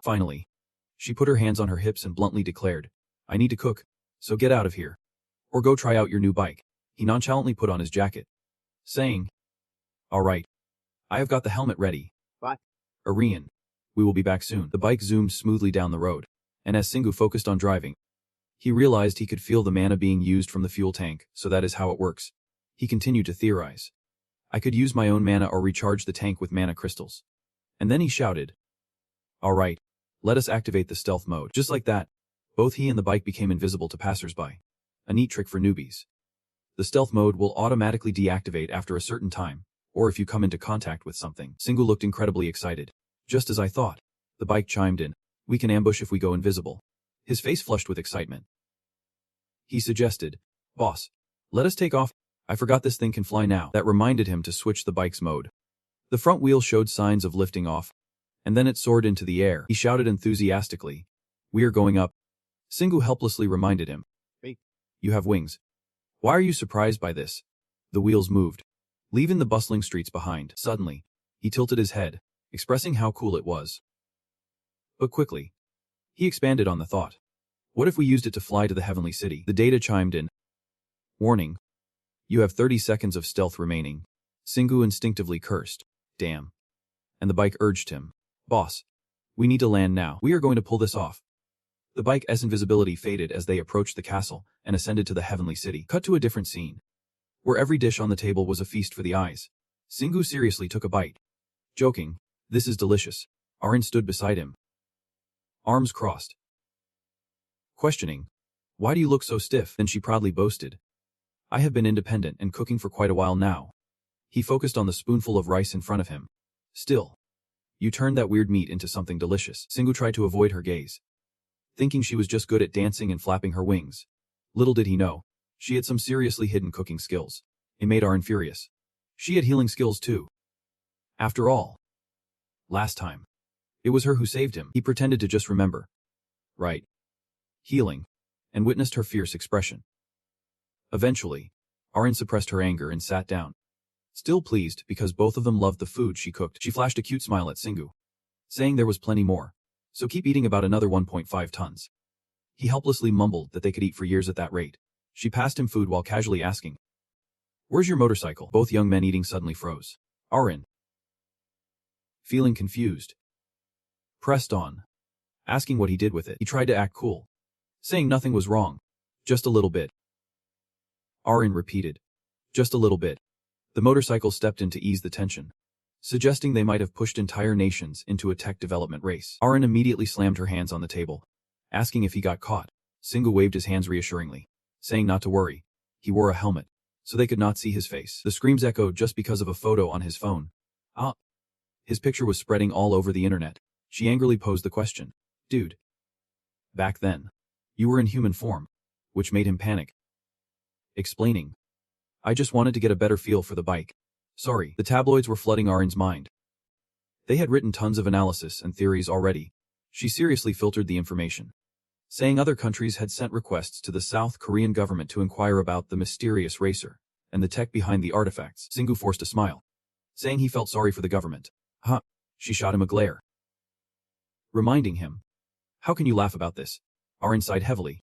Finally, she put her hands on her hips and bluntly declared, "I need to cook, so get out of here. Or go try out your new bike." He nonchalantly put on his jacket, saying, "All right. I have got the helmet ready. Bye. Arin, we will be back soon." The bike zoomed smoothly down the road, and as Singu focused on driving, he realized he could feel the mana being used from the fuel tank. So that is how it works. He continued to theorize. I could use my own mana or recharge the tank with mana crystals. And then he shouted, "All right, let us activate the stealth mode." Just like that, both he and the bike became invisible to passersby. A neat trick for newbies. The stealth mode will automatically deactivate after a certain time, or if you come into contact with something. Singu looked incredibly excited. Just as I thought. The bike chimed in. We can ambush if we go invisible. His face flushed with excitement. He suggested, Boss, let us take off. I forgot this thing can fly now. That reminded him to switch the bike's mode. The front wheel showed signs of lifting off, and then it soared into the air. He shouted enthusiastically, We are going up. Singu helplessly reminded him, Hey, you have wings. Why are you surprised by this? The wheels moved, leaving the bustling streets behind. Suddenly, he tilted his head, expressing how cool it was. But quickly, he expanded on the thought. What if we used it to fly to the heavenly city? The data chimed in. Warning. You have 30 seconds of stealth remaining. Singu instinctively cursed. Damn. And the bike urged him. Boss, we need to land now. We are going to pull this off. The bike's invisibility faded as they approached the castle and ascended to the heavenly city. Cut to a different scene, where every dish on the table was a feast for the eyes. Singu seriously took a bite. Joking, this is delicious. Arin stood beside him, arms crossed. Questioning, why do you look so stiff? Then she proudly boasted. I have been independent and cooking for quite a while now. He focused on the spoonful of rice in front of him. Still, you turned that weird meat into something delicious. Singu tried to avoid her gaze, thinking she was just good at dancing and flapping her wings. Little did he know, she had some seriously hidden cooking skills. It made Arin furious. She had healing skills too. After all, last time, it was her who saved him. He pretended to just remember. Right. Healing, and witnessed her fierce expression. Eventually, Arin suppressed her anger and sat down. Still pleased because both of them loved the food she cooked. She flashed a cute smile at Singu, saying there was plenty more, so keep eating about another 1.5 tons. He helplessly mumbled that they could eat for years at that rate. She passed him food while casually asking, Where's your motorcycle? Both young men eating suddenly froze. Arin, feeling confused, pressed on, asking what he did with it. He tried to act cool, saying nothing was wrong. Just a little bit. Arin repeated. Just a little bit. The motorcycle stepped in to ease the tension, suggesting they might have pushed entire nations into a tech development race. Arin immediately slammed her hands on the table, asking if he got caught. Singu waved his hands reassuringly, saying not to worry. He wore a helmet, so they could not see his face. The screams echoed just because of a photo on his phone. His picture was spreading all over the internet. She angrily posed the question. Dude. Back then, you were in human form, which made him panic. Explaining. I just wanted to get a better feel for the bike. Sorry. The tabloids were flooding Arin's mind. They had written tons of analysis and theories already. She seriously filtered the information, saying other countries had sent requests to the South Korean government to inquire about the mysterious racer and the tech behind the artifacts. Singu forced a smile, saying he felt sorry for the government. She shot him a glare, reminding him. How can you laugh about this? Arin sighed heavily,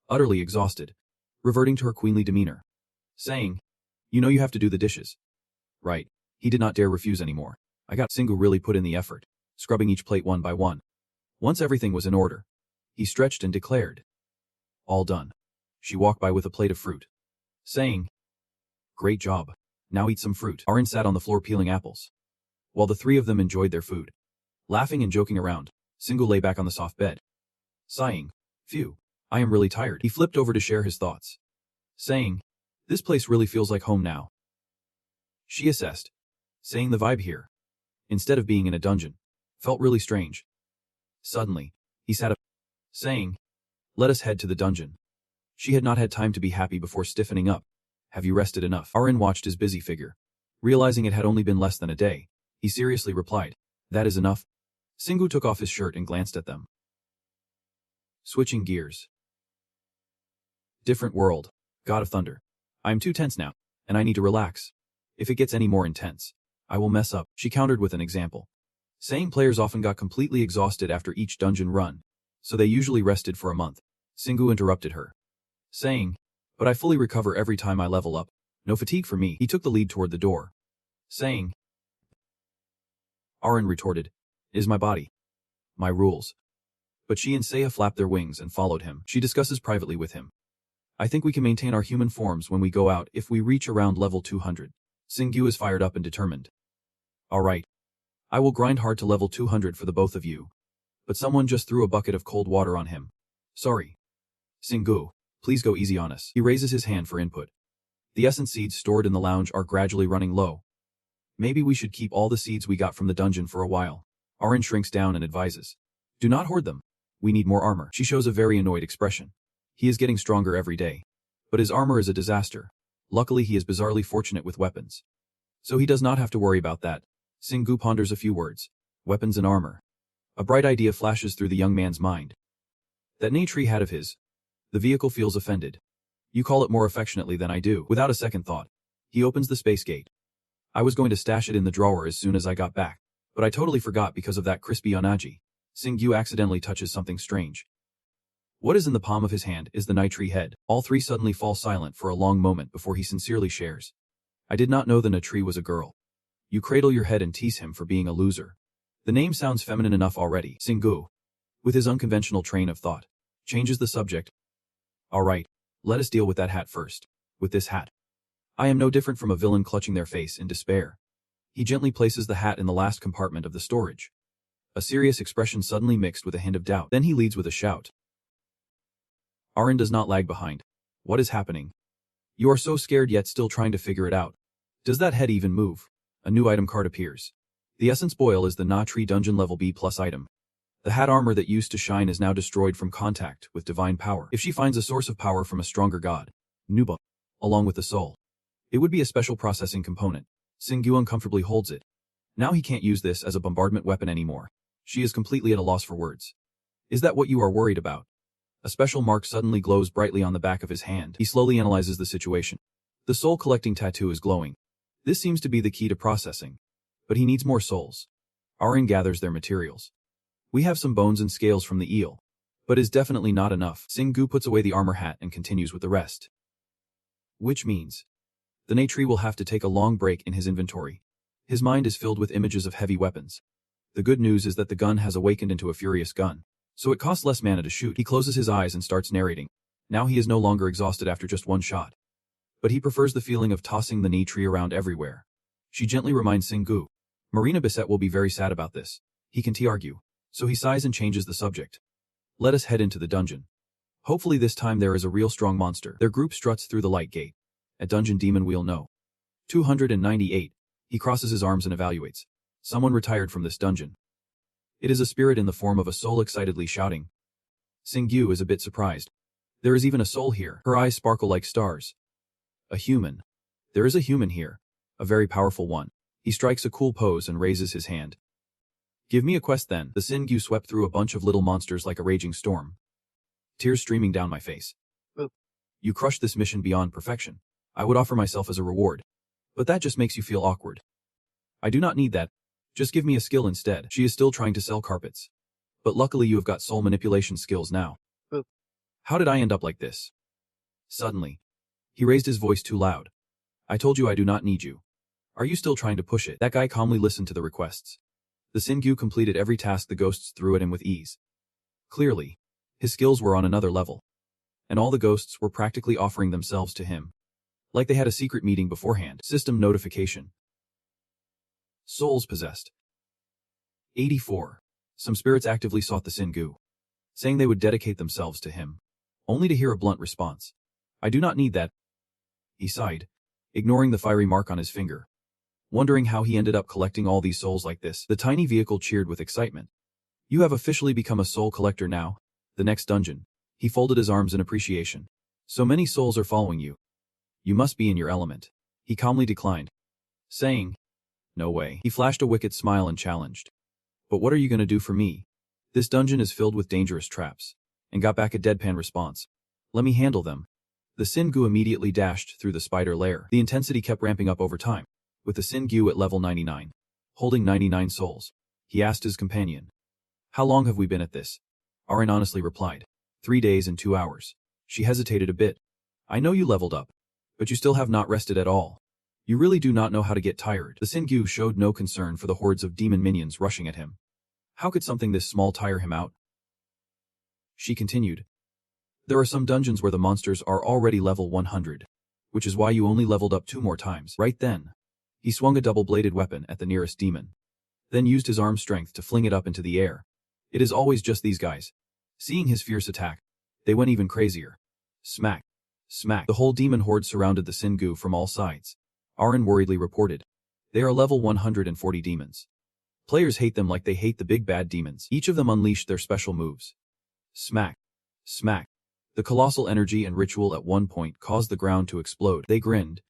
utterly exhausted, reverting to her queenly demeanor, saying, You know you have to do the dishes. Right. He did not dare refuse anymore. Singu really put in the effort, scrubbing each plate one by one. Once everything was in order, he stretched and declared. All done. She walked by with a plate of fruit, saying, Great job. Now eat some fruit. Arin sat on the floor peeling apples, while the three of them enjoyed their food. Laughing and joking around, Singu lay back on the soft bed, sighing. Phew, I am really tired. He flipped over to share his thoughts, saying, This place really feels like home now. She assessed, saying the vibe here, instead of being in a dungeon, felt really strange. Suddenly, he sat up, saying, Let us head to the dungeon. She had not had time to be happy before stiffening up. Have you rested enough? Arin watched his busy figure. Realizing it had only been less than a day, he seriously replied, That is enough. Singu took off his shirt and glanced at them. Switching gears. Different world. God of Thunder. I am too tense now, and I need to relax. If it gets any more intense, I will mess up. She countered with an example, saying players often got completely exhausted after each dungeon run, so they usually rested for a month. Singu interrupted her, saying, But I fully recover every time I level up. No fatigue for me. He took the lead toward the door, saying. Arin retorted, Is my body. My rules. But she and Seiya flapped their wings and followed him. She discusses privately with him. I think we can maintain our human forms when we go out if we reach around level 200. Singu is fired up and determined. Alright. I will grind hard to level 200 for the both of you. But someone just threw a bucket of cold water on him. Sorry. Singu, please go easy on us. He raises his hand for input. The essence seeds stored in the lounge are gradually running low. Maybe we should keep all the seeds we got from the dungeon for a while. Arin shrinks down and advises. Do not hoard them. We need more armor. She shows a very annoyed expression. He is getting stronger every day. But his armor is a disaster. Luckily he is bizarrely fortunate with weapons. So he does not have to worry about that. Singu ponders a few words. Weapons and armor. A bright idea flashes through the young man's mind. That Natri hat of his. The vehicle feels offended. You call it more affectionately than I do. Without a second thought, he opens the space gate. I was going to stash it in the drawer as soon as I got back, but I totally forgot because of that crispy onaji. Singu accidentally touches something strange. What is in the palm of his hand is the Natri head. All three suddenly fall silent for a long moment before he sincerely shares. I did not know the Natri was a girl. You cradle your head and tease him for being a loser. The name sounds feminine enough already. Singu, with his unconventional train of thought, changes the subject. All right, let us deal with that hat first. With this hat. I am no different from a villain clutching their face in despair. He gently places the hat in the last compartment of the storage. A serious expression suddenly mixed with a hint of doubt. Then he leads with a shout. Arin does not lag behind. What is happening? You are so scared yet still trying to figure it out. Does that head even move? A new item card appears. The Essence Boil is the Natri Dungeon Level B+ item. The hat armor that used to shine is now destroyed from contact with divine power. If she finds a source of power from a stronger god, Nuba, along with the soul, it would be a special processing component. Singu uncomfortably holds it. Now he can't use this as a bombardment weapon anymore. She is completely at a loss for words. Is that what you are worried about? A special mark suddenly glows brightly on the back of his hand. He slowly analyzes the situation. The soul-collecting tattoo is glowing. This seems to be the key to processing. But he needs more souls. Arin gathers their materials. We have some bones and scales from the eel, but is definitely not enough. Singu puts away the armor hat and continues with the rest. Which means the Natri will have to take a long break in his inventory. His mind is filled with images of heavy weapons. The good news is that the gun has awakened into a furious gun, so it costs less mana to shoot. He closes his eyes and starts narrating. Now he is no longer exhausted after just one shot. But he prefers the feeling of tossing the Natri around everywhere. She gently reminds Singu. Marina Bisset will be very sad about this. He can argue. So he sighs and changes the subject. Let us head into the dungeon. Hopefully this time there is a real strong monster. Their group struts through the light gate. A dungeon demon wheel no. 298. He crosses his arms and evaluates. Someone retired from this dungeon. It is a spirit in the form of a soul excitedly shouting. Singu is a bit surprised. There is even a soul here. Her eyes sparkle like stars. A human. There is a human here. A very powerful one. He strikes a cool pose and raises his hand. Give me a quest then. The Singu swept through a bunch of little monsters like a raging storm. Tears streaming down my face. You crushed this mission beyond perfection. I would offer myself as a reward. But that just makes you feel awkward. I do not need that. Just give me a skill instead. She is still trying to sell carpets. But luckily you have got soul manipulation skills now. How did I end up like this? Suddenly, he raised his voice too loud. I told you I do not need you. Are you still trying to push it? That guy calmly listened to the requests. The Singu completed every task the ghosts threw at him with ease. Clearly, his skills were on another level. And all the ghosts were practically offering themselves to him. Like they had a secret meeting beforehand. System notification. Souls possessed. 84. Some spirits actively sought the Singu, saying they would dedicate themselves to him, only to hear a blunt response. I do not need that. He sighed, ignoring the fiery mark on his finger. Wondering how he ended up collecting all these souls like this. The tiny vehicle cheered with excitement. You have officially become a soul collector now. The next dungeon. He folded his arms in appreciation. So many souls are following you. You must be in your element. He calmly declined, saying, no way. He flashed a wicked smile and challenged. But what are you going to do for me? This dungeon is filled with dangerous traps. And got back a deadpan response. Let me handle them. The Singu immediately dashed through the spider lair. The intensity kept ramping up over time. With the Singu at level 99, holding 99 souls, he asked his companion. How long have we been at this? Arin honestly replied. 3 days and 2 hours. She hesitated a bit. I know you leveled up, but you still have not rested at all. You really do not know how to get tired. The Singu showed no concern for the hordes of demon minions rushing at him. How could something this small tire him out? She continued. There are some dungeons where the monsters are already level 100, which is why you only leveled up 2 more times. Right then, he swung a double-bladed weapon at the nearest demon, then used his arm strength to fling it up into the air. It is always just these guys. Seeing his fierce attack, they went even crazier. Smack, Smack. The whole demon horde surrounded the Singu from all sides. Arin worriedly reported. They are level 140 demons. Players hate them like they hate the big bad demons. Each of them unleashed their special moves. Smack. Smack. The colossal energy and ritual at one point caused the ground to explode. They grinned,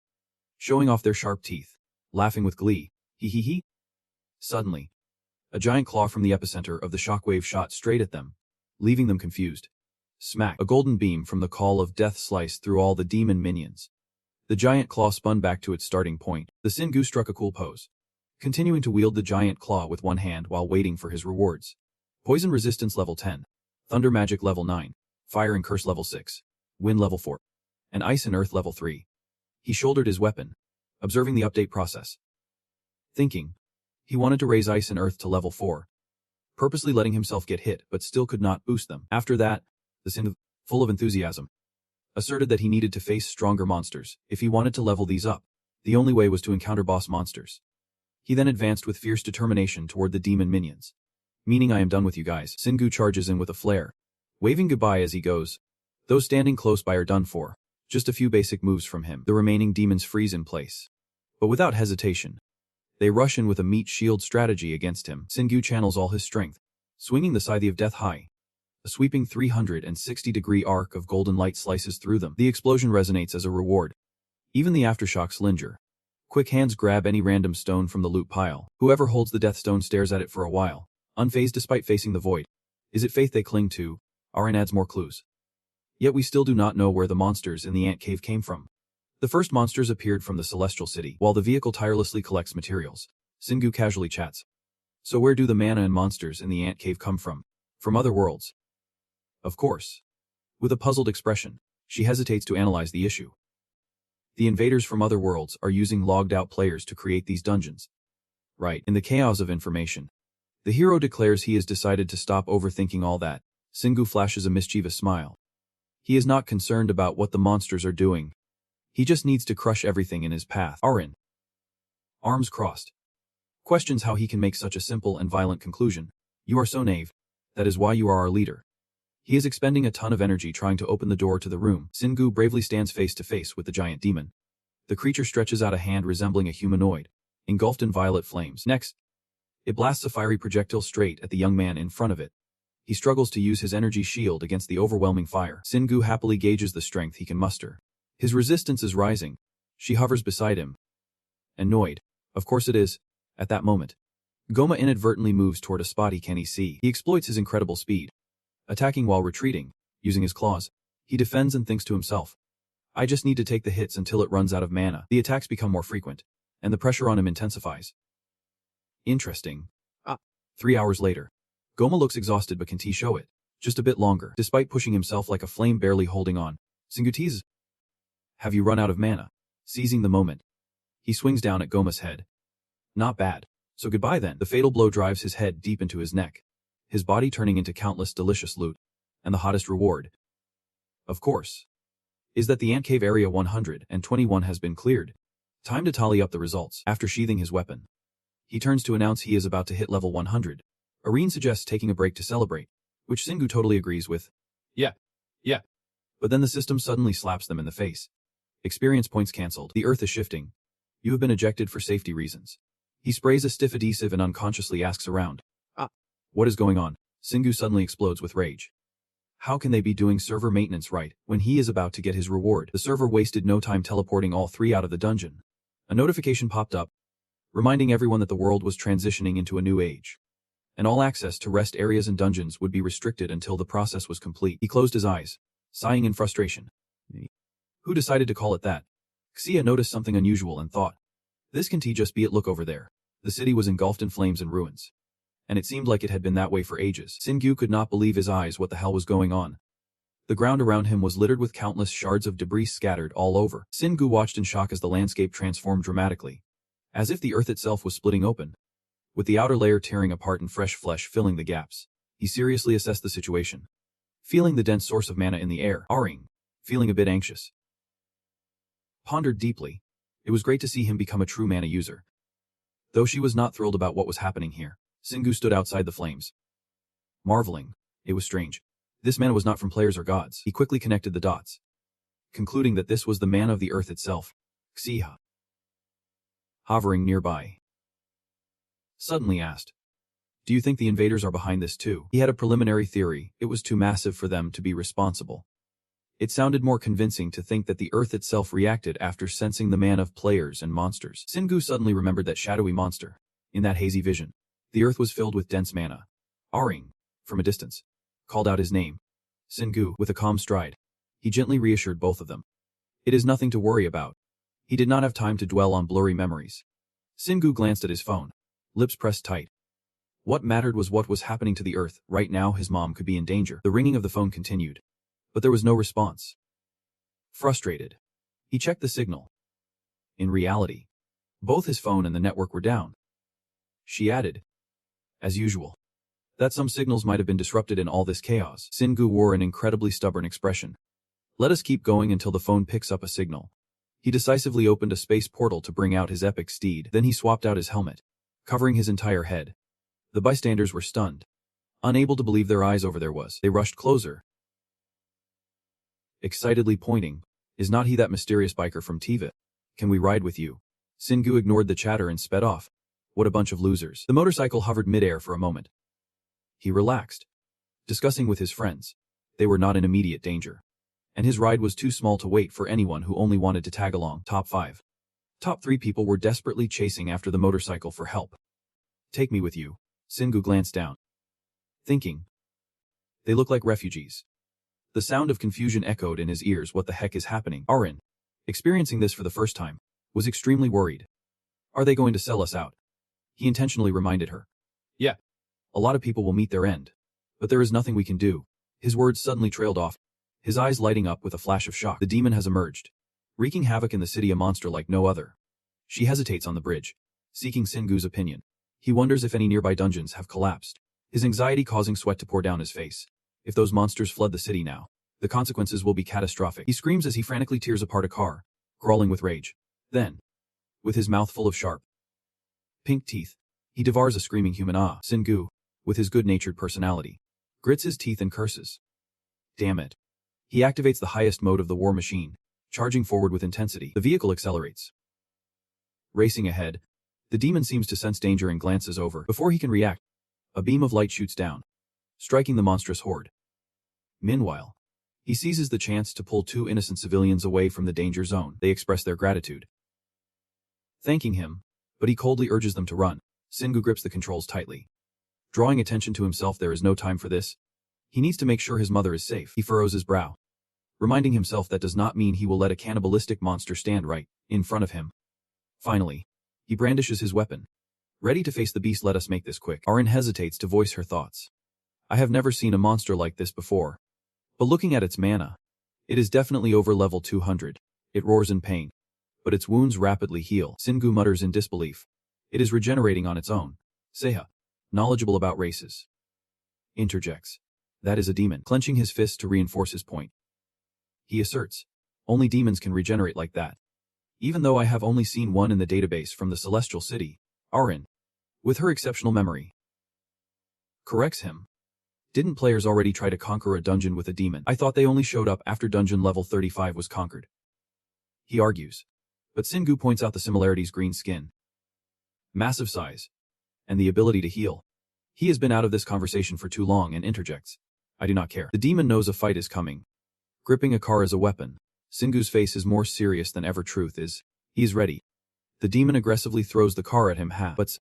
showing off their sharp teeth, laughing with glee. Hee hee hee. Suddenly, a giant claw from the epicenter of the shockwave shot straight at them, leaving them confused. Smack. A golden beam from the call of death sliced through all the demon minions. The giant claw spun back to its starting point. The Singu struck a cool pose, continuing to wield the giant claw with one hand while waiting for his rewards. Poison resistance level 10. Thunder magic level 9. Fire and curse level 6. Wind level 4. And ice and earth level 3. He shouldered his weapon, observing the update process. Thinking, he wanted to raise ice and earth to level 4, purposely letting himself get hit but still could not boost them. After that, the Singu, full of enthusiasm, asserted that he needed to face stronger monsters. If he wanted to level these up, the only way was to encounter boss monsters. He then advanced with fierce determination toward the demon minions. Meaning I am done with you guys. Singu charges in with a flare, waving goodbye as he goes. Those standing close by are done for. Just a few basic moves from him. The remaining demons freeze in place. But without hesitation, they rush in with a meat shield strategy against him. Singu channels all his strength, swinging the scythe of death high. A sweeping 360-degree arc of golden light slices through them. The explosion resonates as a reward. Even the aftershocks linger. Quick hands grab any random stone from the loot pile. Whoever holds the death stone stares at it for a while, unfazed despite facing the void. Is it faith they cling to? Arin adds more clues. Yet we still do not know where the monsters in the ant cave came from. The first monsters appeared from the celestial city. While the vehicle tirelessly collects materials, Singu casually chats. So where do the mana and monsters in the ant cave come from? From other worlds. Of course. With a puzzled expression, she hesitates to analyze the issue. The invaders from other worlds are using logged-out players to create these dungeons. Right. In the chaos of information, the hero declares he has decided to stop overthinking all that. Singu flashes a mischievous smile. He is not concerned about what the monsters are doing. He just needs to crush everything in his path. Arin, arms crossed, questions how he can make such a simple and violent conclusion. You are so naive. That is why you are our leader. He is expending a ton of energy trying to open the door to the room. Singu bravely stands face to face with the giant demon. The creature stretches out a hand resembling a humanoid, engulfed in violet flames. Next, it blasts a fiery projectile straight at the young man in front of it. He struggles to use his energy shield against the overwhelming fire. Singu happily gauges the strength he can muster. His resistance is rising. She hovers beside him. Annoyed. Of course it is. At that moment, Goma inadvertently moves toward a spot he can't see. He exploits his incredible speed. Attacking while retreating, using his claws, he defends and thinks to himself, I just need to take the hits until it runs out of mana. The attacks become more frequent, and the pressure on him intensifies. Interesting. 3 hours later, Goma looks exhausted but can show it. Just a bit longer. Despite pushing himself like a flame barely holding on, Singu teases, have you run out of mana? Seizing the moment, he swings down at Goma's head. Not bad. So goodbye then. The fatal blow drives his head deep into his neck, his body turning into countless delicious loot. And the hottest reward, of course, is that the ant cave area 121 has been cleared. Time to tally up the results. After sheathing his weapon, he turns to announce he is about to hit level 100. Arin suggests taking a break to celebrate, which Singu totally agrees with. Yeah. But then the system suddenly slaps them in the face. Experience points cancelled. The earth is shifting. You have been ejected for safety reasons. He sprays a stiff adhesive and unconsciously asks around. What is going on? Singu suddenly explodes with rage. How can they be doing server maintenance right when he is about to get his reward? The server wasted no time teleporting all three out of the dungeon. A notification popped up, reminding everyone that the world was transitioning into a new age, and all access to rest areas and dungeons would be restricted until the process was complete. He closed his eyes, sighing in frustration. Who decided to call it that? Xia noticed something unusual and thought, this can just be it. Look over there. The city was engulfed in flames and ruins, and it seemed like it had been that way for ages. Singu could not believe his eyes. What the hell was going on? The ground around him was littered with countless shards of debris scattered all over. Singu watched in shock as the landscape transformed dramatically, as if the earth itself was splitting open, with the outer layer tearing apart and fresh flesh filling the gaps. He seriously assessed the situation, feeling the dense source of mana in the air. Arin, feeling a bit anxious, pondered deeply. It was great to see him become a true mana user. Though she was not thrilled about what was happening here, Singu stood outside the flames, marveling. It was strange. This mana was not from players or gods. He quickly connected the dots. concluding that this was the man of the earth itself, Xiha, hovering nearby. Suddenly asked, "Do you think the invaders are behind this too?" He had a preliminary theory: it was too massive for them to be responsible. It sounded more convincing to think that the earth itself reacted after sensing the man of players and monsters. Singu suddenly remembered that shadowy monster. In that hazy vision, the earth was filled with dense mana. Aring, from a distance, called out his name. Singu, with a calm stride, he gently reassured both of them. It is nothing to worry about. He did not have time to dwell on blurry memories. Singu glanced at his phone, lips pressed tight. What mattered was what was happening to the earth. Right now his mom could be in danger. The ringing of the phone continued, but there was no response. Frustrated, he checked the signal. In reality, both his phone and the network were down. She added, as usual, that some signals might have been disrupted in all this chaos. Singu wore an incredibly stubborn expression. Let us keep going until the phone picks up a signal. He decisively opened a space portal to bring out his epic steed. Then he swapped out his helmet, covering his entire head. The bystanders were stunned, unable to believe their eyes over there was. They rushed closer, excitedly pointing, "Is not he that mysterious biker from Tiva? Can we ride with you?" Singu ignored the chatter and sped off. What a bunch of losers. The motorcycle hovered midair for a moment. He relaxed, discussing with his friends. They were not in immediate danger, and his ride was too small to wait for anyone who only wanted to tag along. Top 5. Top 3 people were desperately chasing after the motorcycle for help. Take me with you. Singu glanced down, thinking, they look like refugees. The sound of confusion echoed in his ears. What the heck is happening? Arin, experiencing this for the first time, was extremely worried. Are they going to sell us out? He intentionally reminded her. Yeah. A lot of people will meet their end, but there is nothing we can do. His words suddenly trailed off, his eyes lighting up with a flash of shock. The demon has emerged, wreaking havoc in the city, a monster like no other. She hesitates on the bridge, seeking Singu's opinion. He wonders if any nearby dungeons have collapsed, his anxiety causing sweat to pour down his face. If those monsters flood the city now, the consequences will be catastrophic. He screams as he frantically tears apart a car, crawling with rage. Then, with his mouth full of sharp, pink teeth, he devours a screaming human. Singu, with his good-natured personality, grits his teeth and curses. Damn it. He activates the highest mode of the war machine, charging forward with intensity. The vehicle accelerates. Racing ahead, the demon seems to sense danger and glances over. Before he can react, a beam of light shoots down, striking the monstrous horde. Meanwhile, he seizes the chance to pull 2 innocent civilians away from the danger zone. They express their gratitude, thanking him, but he coldly urges them to run. Singu grips the controls tightly, drawing attention to himself. There is no time for this. He needs to make sure his mother is safe. He furrows his brow, reminding himself that does not mean he will let a cannibalistic monster stand right in front of him. Finally, he brandishes his weapon, ready to face the beast. Let us make this quick. Arin hesitates to voice her thoughts. I have never seen a monster like this before, but looking at its mana, it is definitely over level 200. It roars in pain, but its wounds rapidly heal. Singu mutters in disbelief. It is regenerating on its own. Seha, knowledgeable about races, interjects. That is a demon. Clenching his fist to reinforce his point, he asserts, only demons can regenerate like that. Even though I have only seen one in the database from the Celestial City, Arin, with her exceptional memory, corrects him. Didn't players already try to conquer a dungeon with a demon? I thought they only showed up after dungeon level 35 was conquered. He argues, but Singu points out the similarities: green skin, massive size, and the ability to heal. He has been out of this conversation for too long and interjects, I do not care. The demon knows a fight is coming. Gripping a car as a weapon, Singu's face is more serious than ever. Truth is, he is ready. The demon aggressively throws the car at him, but,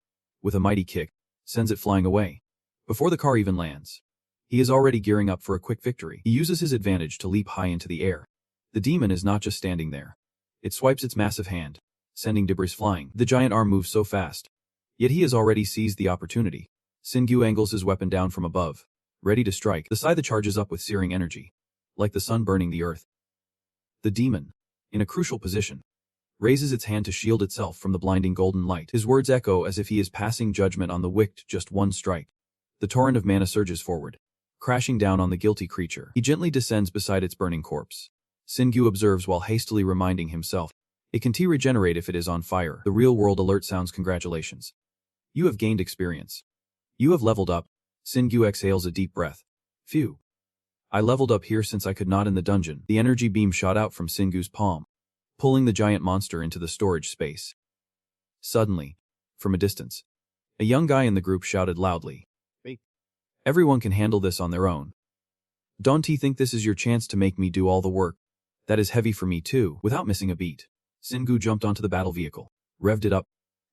with a mighty kick, sends it flying away. Before the car even lands, he is already gearing up for a quick victory. He uses his advantage to leap high into the air. The demon is not just standing there. It swipes its massive hand, sending debris flying. The giant arm moves so fast, yet he has already seized the opportunity. Singu angles his weapon down from above, ready to strike. The scythe charges up with searing energy, like the sun burning the earth. The demon, in a crucial position, raises its hand to shield itself from the blinding golden light. His words echo as if he is passing judgment on the wicked. Just one strike. The torrent of mana surges forward, crashing down on the guilty creature. He gently descends beside its burning corpse. Singu observes while hastily reminding himself, it can regenerate if it is on fire. The real-world alert sounds. Congratulations. You have gained experience. You have leveled up. Singu exhales a deep breath. Phew. I leveled up here since I could not in the dungeon. The energy beam shot out from Singu's palm, pulling the giant monster into the storage space. Suddenly, from a distance, a young guy in the group shouted loudly, "Hey, everyone can handle this on their own. Don't you think this is your chance to make me do all the work? That is heavy for me too." Without missing a beat, Singu jumped onto the battle vehicle, revved it up,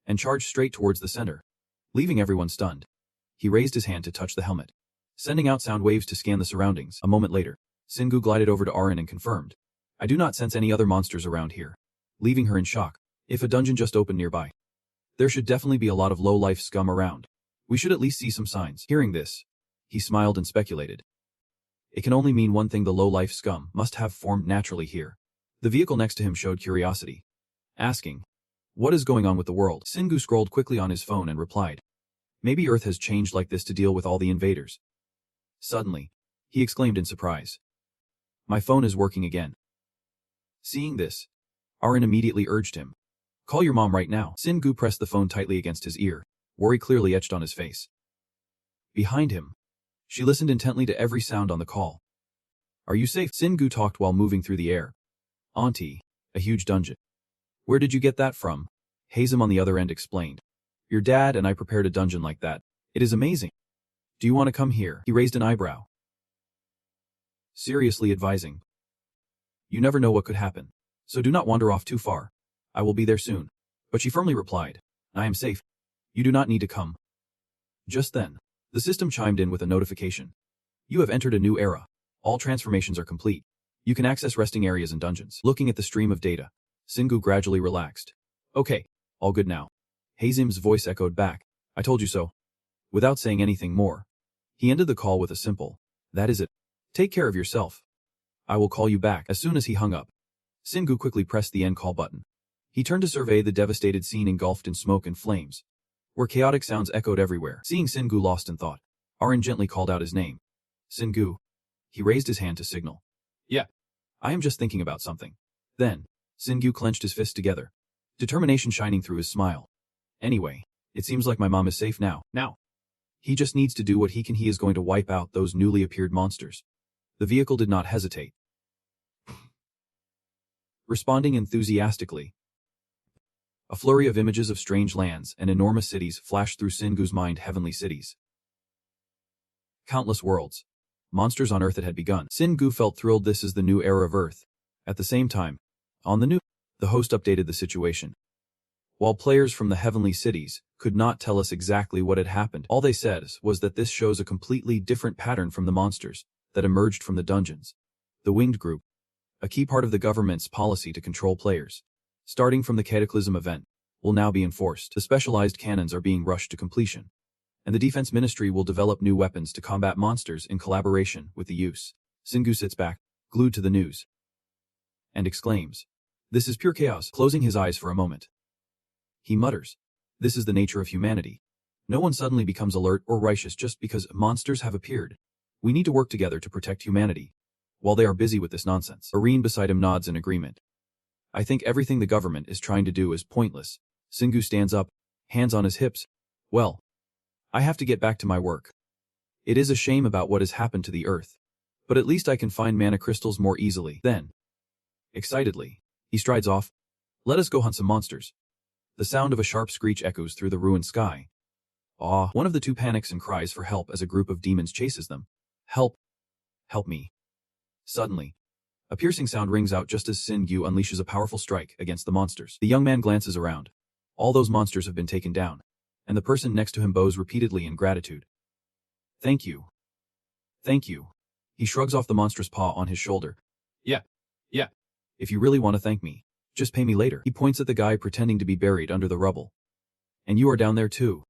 and charged straight towards the center, leaving everyone stunned. He raised his hand to touch the helmet, sending out sound waves to scan the surroundings. A moment later, Singu glided over to Arin and confirmed, "I do not sense any other monsters around here," leaving her in shock. If a dungeon just opened nearby, there should definitely be a lot of low-life scum around. We should at least see some signs. Hearing this, he smiled and speculated, it can only mean one thing: the low-life scum must have formed naturally here. The vehicle next to him showed curiosity, asking, "What is going on with the world?" Singu scrolled quickly on his phone and replied, "Maybe Earth has changed like this to deal with all the invaders." Suddenly, he exclaimed in surprise, "My phone is working again." Seeing this, Arin immediately urged him, "Call your mom right now." Singu pressed the phone tightly against his ear, worry clearly etched on his face. Behind him, she listened intently to every sound on the call. "Are you safe?" Singu talked while moving through the air. "Auntie, a huge dungeon. Where did you get that from?" Hazem on the other end explained, "Your dad and I prepared a dungeon like that. It is amazing. Do you want to come here?" He raised an eyebrow, seriously advising, "You never know what could happen, so do not wander off too far. I will be there soon." But she firmly replied, "I am safe. You do not need to come." Just then, the system chimed in with a notification. "You have entered a new era. All transformations are complete. You can access resting areas and dungeons." Looking at the stream of data, Singu gradually relaxed. "Okay, all good now." Hazim's voice echoed back, "I told you so." Without saying anything more, he ended the call with a simple, "That is it. Take care of yourself. I will call you back." As soon as he hung up, Singu quickly pressed the end call button. He turned to survey the devastated scene engulfed in smoke and flames, where chaotic sounds echoed everywhere. Seeing Singu lost in thought, Arin gently called out his name. "Singu." He raised his hand to signal, "Yeah, I am just thinking about something." Then, Singu clenched his fists together, determination shining through his smile. "Anyway, it seems like my mom is safe now. He just needs to do what he can. He is going to wipe out those newly appeared monsters." The vehicle did not hesitate, responding enthusiastically. A flurry of images of strange lands and enormous cities flashed through Singu's mind. Heavenly cities, countless worlds, monsters on Earth. It had begun. Singu felt thrilled. This is the new era of Earth. At the same time, on the host updated the situation. While players from the heavenly cities could not tell us exactly what had happened, all they said was that this shows a completely different pattern from the monsters that emerged from the dungeons. The Winged Group, a key part of the government's policy to control players, starting from the Cataclysm event, will now be enforced. The specialized cannons are being rushed to completion, and the Defense Ministry will develop new weapons to combat monsters in collaboration with the use. Singu sits back, glued to the news, and exclaims, "This is pure chaos." Closing his eyes for a moment, he mutters, "This is the nature of humanity. No one suddenly becomes alert or righteous just because monsters have appeared. We need to work together to protect humanity." While they are busy with this nonsense, Arin beside him nods in agreement. "I think everything the government is trying to do is pointless." Singu stands up, hands on his hips. "Well, I have to get back to my work. It is a shame about what has happened to the Earth, but at least I can find mana crystals more easily." Then, excitedly, he strides off. "Let us go hunt some monsters." The sound of a sharp screech echoes through the ruined sky. One of the two panics and cries for help as a group of demons chases them. "Help! Help me!" Suddenly, a piercing sound rings out just as Singu unleashes a powerful strike against the monsters. The young man glances around. All those monsters have been taken down, and the person next to him bows repeatedly in gratitude. "Thank you. Thank you." He shrugs off the monstrous paw on his shoulder. Yeah. If you really want to thank me, just pay me later." He points at the guy pretending to be buried under the rubble. "And you are down there too.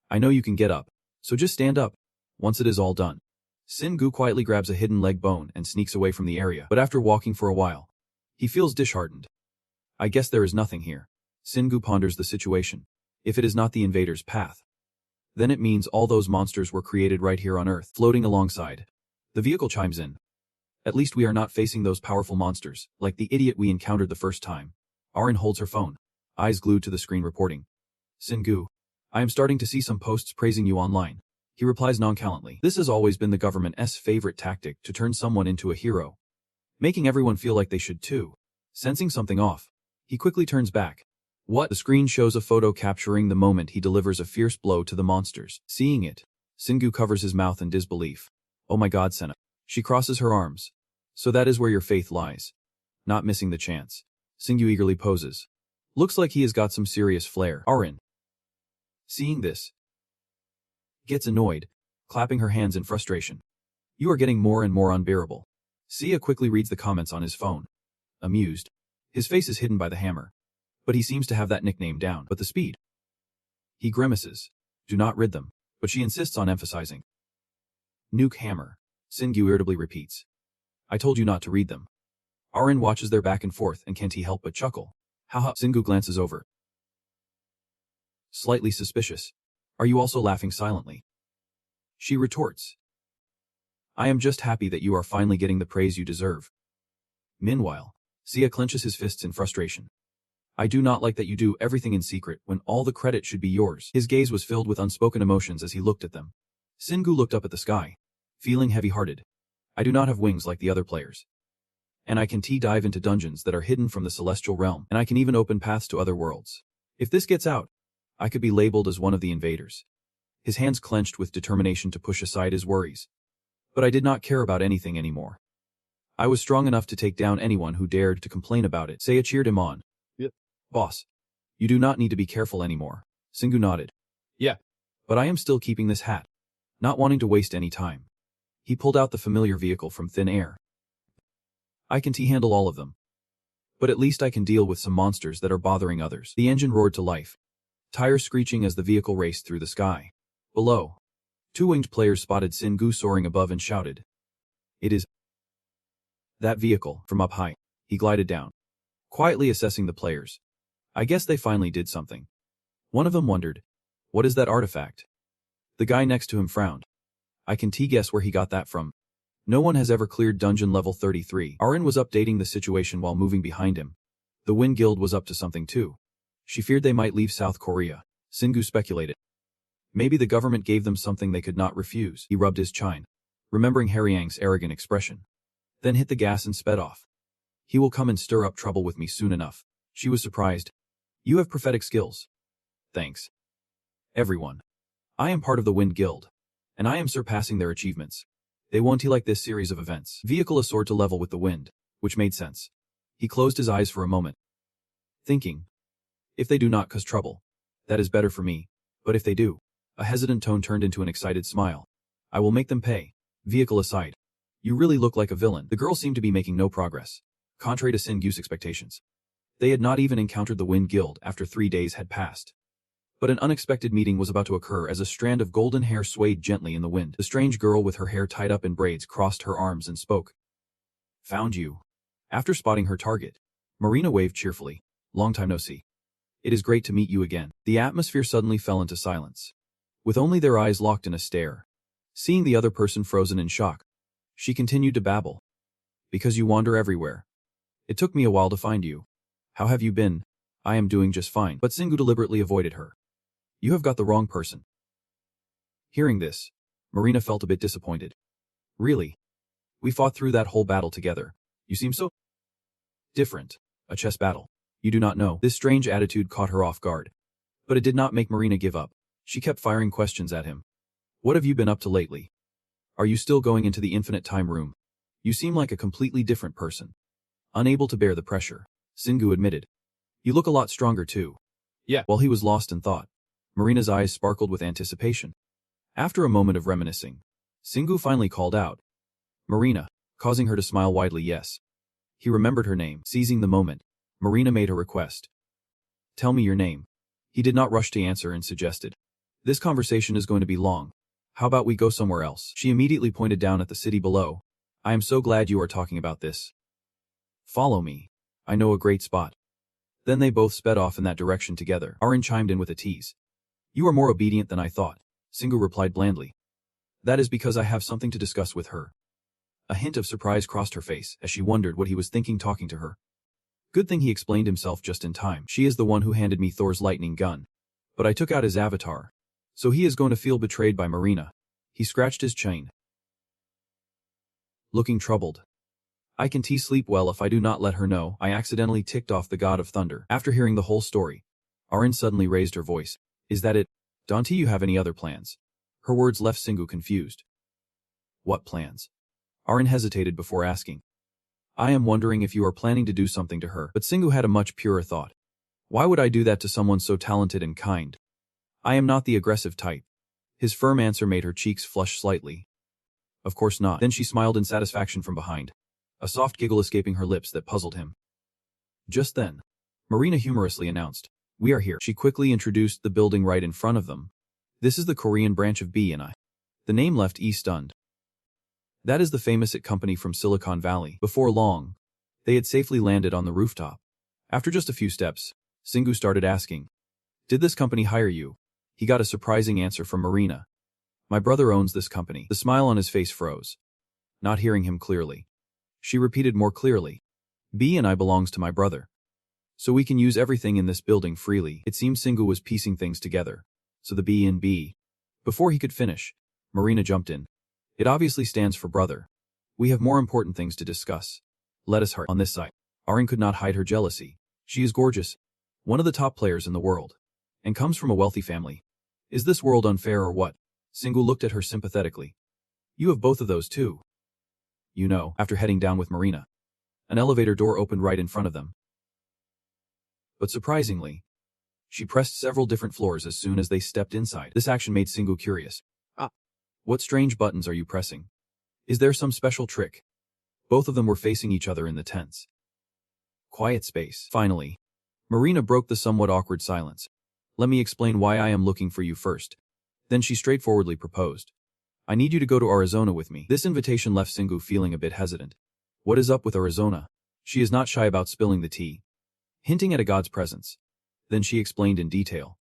I know you can get up, so just stand up once it is all done." Singu quietly grabs a hidden leg bone and sneaks away from the area, but after walking for a while, he feels disheartened. "I guess there is nothing here." Singu ponders the situation. If it is not the invader's path, then it means all those monsters were created right here on Earth. Floating alongside, the vehicle chimes in. "At least we are not facing those powerful monsters, like the idiot we encountered the first time." Arin holds her phone, eyes glued to the screen reporting, "Singu, I am starting to see some posts praising you online. He replies nonchalantly. This has always been the government's favorite tactic to turn someone into a hero, making everyone feel like they should too. Sensing something off, he quickly turns back. What? The screen shows a photo capturing the moment he delivers a fierce blow to the monsters. Seeing it, Singu covers his mouth in disbelief. Oh my god, Senna. She crosses her arms. So that is where your faith lies. Not missing the chance. Singu eagerly poses. Looks like he has got some serious flair. Arin, seeing this, gets annoyed, clapping her hands in frustration. You are getting more and more unbearable. Sia quickly reads the comments on his phone. Amused. His face is hidden by the hammer. But he seems to have that nickname down. But the speed. He grimaces. Do not read them. But she insists on emphasizing. Nuke hammer. Singu irritably repeats. I told you not to read them. Arin watches their back and forth and can't he help but chuckle. Haha. Singu glances over. Slightly suspicious. Are you also laughing silently? She retorts. I am just happy that you are finally getting the praise you deserve. Meanwhile, Sia clenches his fists in frustration. I do not like that you do everything in secret when all the credit should be yours. His gaze was filled with unspoken emotions as he looked at them. Singu looked up at the sky, feeling heavy-hearted. I do not have wings like the other players. And I can dive into dungeons that are hidden from the celestial realm, and I can even open paths to other worlds. If this gets out, I could be labeled as one of the invaders. His hands clenched with determination to push aside his worries. But I did not care about anything anymore. I was strong enough to take down anyone who dared to complain about it. Saya cheered him on. Yep. Boss, you do not need to be careful anymore. Singu nodded. Yeah. But I am still keeping this hat. Not wanting to waste any time. He pulled out the familiar vehicle from thin air. I can handle all of them. But at least I can deal with some monsters that are bothering others. The engine roared to life, tires screeching as the vehicle raced through the sky. Below, two winged players spotted Singu soaring above and shouted. It is that vehicle. From up high, he glided down, quietly assessing the players. I guess they finally did something. One of them wondered, what is that artifact? The guy next to him frowned. I can guess where he got that from. No one has ever cleared dungeon level 33. Arin was updating the situation while moving behind him. The Wind Guild was up to something too. She feared they might leave South Korea. Singu speculated. Maybe the government gave them something they could not refuse. He rubbed his chin, remembering Haryang's arrogant expression. Then hit the gas and sped off. He will come and stir up trouble with me soon enough. She was surprised. You have prophetic skills. Thanks. Everyone. I am part of the Wind Guild, and I am surpassing their achievements. They won't like this series of events. Vehicle soared to level with the wind, which made sense. He closed his eyes for a moment, thinking, if they do not cause trouble, that is better for me, but if they do, a hesitant tone turned into an excited smile. I will make them pay. Vehicle aside. You really look like a villain. The girl seemed to be making no progress, contrary to Singu's expectations. They had not even encountered the Wind Guild after 3 days had passed. But an unexpected meeting was about to occur as a strand of golden hair swayed gently in the wind. The strange girl with her hair tied up in braids crossed her arms and spoke. Found you. After spotting her target, Marina waved cheerfully. Long time no see. It is great to meet you again. The atmosphere suddenly fell into silence, with only their eyes locked in a stare. Seeing the other person frozen in shock, she continued to babble. Because you wander everywhere. It took me a while to find you. How have you been? I am doing just fine. But Singu deliberately avoided her. You have got the wrong person. Hearing this, Marina felt a bit disappointed. Really? We fought through that whole battle together. You seem so different. A chess battle. You do not know. This strange attitude caught her off guard. But it did not make Marina give up. She kept firing questions at him. What have you been up to lately? Are you still going into the infinite time room? You seem like a completely different person. Unable to bear the pressure, Singu admitted. You look a lot stronger too. Yeah. While he was lost in thought, Marina's eyes sparkled with anticipation. After a moment of reminiscing, Singu finally called out. Marina, causing her to smile widely. Yes. He remembered her name. Seizing the moment, Marina made her request. Tell me your name. He did not rush to answer and suggested. This conversation is going to be long. How about we go somewhere else? She immediately pointed down at the city below. I am so glad you are talking about this. Follow me. I know a great spot. Then they both sped off in that direction together. Arin chimed in with a tease. You are more obedient than I thought, Singu replied blandly. That is because I have something to discuss with her. A hint of surprise crossed her face as she wondered what he was thinking talking to her. Good thing he explained himself just in time. She is the one who handed me Thor's lightning gun. But I took out his avatar. So he is going to feel betrayed by Marina. He scratched his chin, looking troubled. I can sleep well if I do not let her know I accidentally ticked off the god of thunder. After hearing the whole story, Arin suddenly raised her voice. Is that it? Don't you have any other plans? Her words left Singu confused. What plans? Arin hesitated before asking. I am wondering if you are planning to do something to her. But Singu had a much purer thought. Why would I do that to someone so talented and kind? I am not the aggressive type. His firm answer made her cheeks flush slightly. Of course not. Then she smiled in satisfaction from behind, a soft giggle escaping her lips that puzzled him. Just then, Marina humorously announced, We are here. She quickly introduced the building right in front of them. This is the Korean branch of B&I. The name left E stunned. That is the famous IT company from Silicon Valley. Before long, they had safely landed on the rooftop. After just a few steps, Singu started asking, Did this company hire you? He got a surprising answer from Marina. My brother owns this company. The smile on his face froze. Not hearing him clearly, she repeated more clearly, B&I belongs to my brother. So we can use everything in this building freely. It seemed Singu was piecing things together. So the B&B. Before he could finish, Marina jumped in. It obviously stands for brother. We have more important things to discuss. Let us hurry. On this side, Arin could not hide her jealousy. She is gorgeous, one of the top players in the world, and comes from a wealthy family. Is this world unfair or what? Singu looked at her sympathetically. You have both of those too. You know, after heading down with Marina, an elevator door opened right in front of them. But surprisingly, she pressed several different floors as soon as they stepped inside. This action made Singu curious. What strange buttons are you pressing? Is there some special trick? Both of them were facing each other in the tense, quiet space. Finally, Marina broke the somewhat awkward silence. Let me explain why I am looking for you first. Then she straightforwardly proposed. I need you to go to Arizona with me. This invitation left Singu feeling a bit hesitant. What is up with Arizona? She is not shy about spilling the tea, hinting at a god's presence. Then she explained in detail.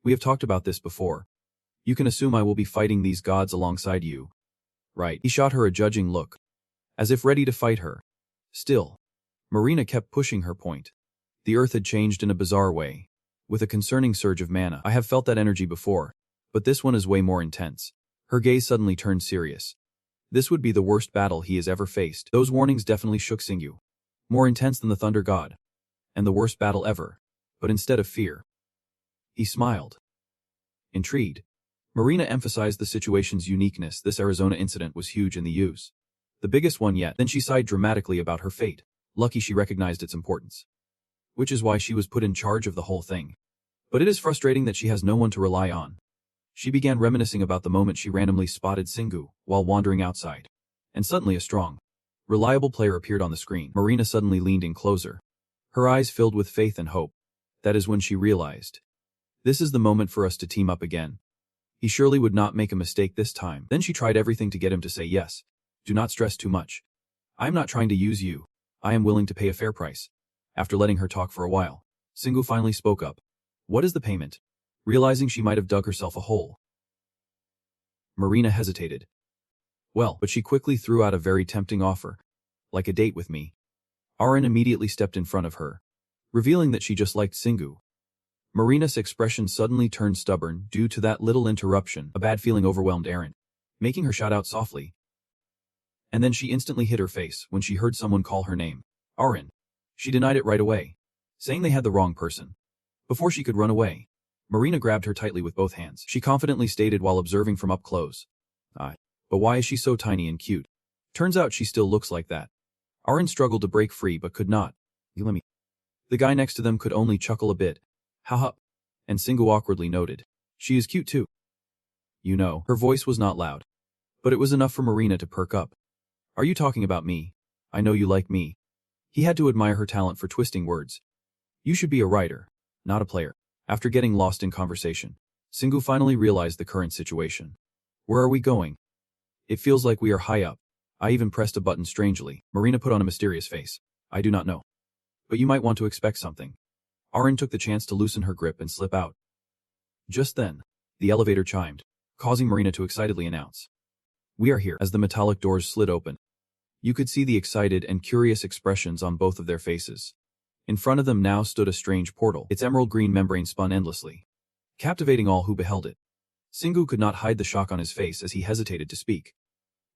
We have talked about this before. You can assume I will be fighting these gods alongside you. Right. He shot her a judging look, as if ready to fight her. Still, Marina kept pushing her point. The earth had changed in a bizarre way, with a concerning surge of mana. I have felt that energy before, but this one is way more intense. Her gaze suddenly turned serious. This would be the worst battle he has ever faced. Those warnings definitely shook Singu. More intense than the Thunder God. And the worst battle ever. But instead of fear, he smiled. Intrigued, Marina emphasized the situation's uniqueness. This Arizona incident was huge in the use. The biggest one yet. Then she sighed dramatically about her fate. Lucky she recognized its importance. Which is why she was put in charge of the whole thing. But it is frustrating that she has no one to rely on. She began reminiscing about the moment she randomly spotted Singu while wandering outside. And suddenly a strong, reliable player appeared on the screen. Marina suddenly leaned in closer, her eyes filled with faith and hope. That is when she realized. This is the moment for us to team up again. He surely would not make a mistake this time. Then she tried everything to get him to say yes. Do not stress too much. I am not trying to use you. I am willing to pay a fair price. After letting her talk for a while, Singu finally spoke up. What is the payment? Realizing she might have dug herself a hole, Marina hesitated. Well, but she quickly threw out a very tempting offer. Like a date with me. Arin immediately stepped in front of her, revealing that she just liked Singu. Marina's expression suddenly turned stubborn due to that little interruption. A bad feeling overwhelmed Arin, making her shout out softly. And then she instantly hid her face when she heard someone call her name. Arin. She denied it right away, saying they had the wrong person. Before she could run away, Marina grabbed her tightly with both hands. She confidently stated while observing from up close. But why is she so tiny and cute? Turns out she still looks like that. Arin struggled to break free but could not. You let me. The guy next to them could only chuckle a bit. Haha. And Singu awkwardly noted. She is cute too. You know, her voice was not loud, but it was enough for Marina to perk up. Are you talking about me? I know you like me. He had to admire her talent for twisting words. You should be a writer, not a player. After getting lost in conversation, Singu finally realized the current situation. Where are we going? It feels like we are high up. I even pressed a button strangely. Marina put on a mysterious face. I do not know. But you might want to expect something. Arin took the chance to loosen her grip and slip out. Just then, the elevator chimed, causing Marina to excitedly announce. We are here. As the metallic doors slid open, you could see the excited and curious expressions on both of their faces. In front of them now stood a strange portal. Its emerald green membrane spun endlessly, captivating all who beheld it. Singu could not hide the shock on his face as he hesitated to speak.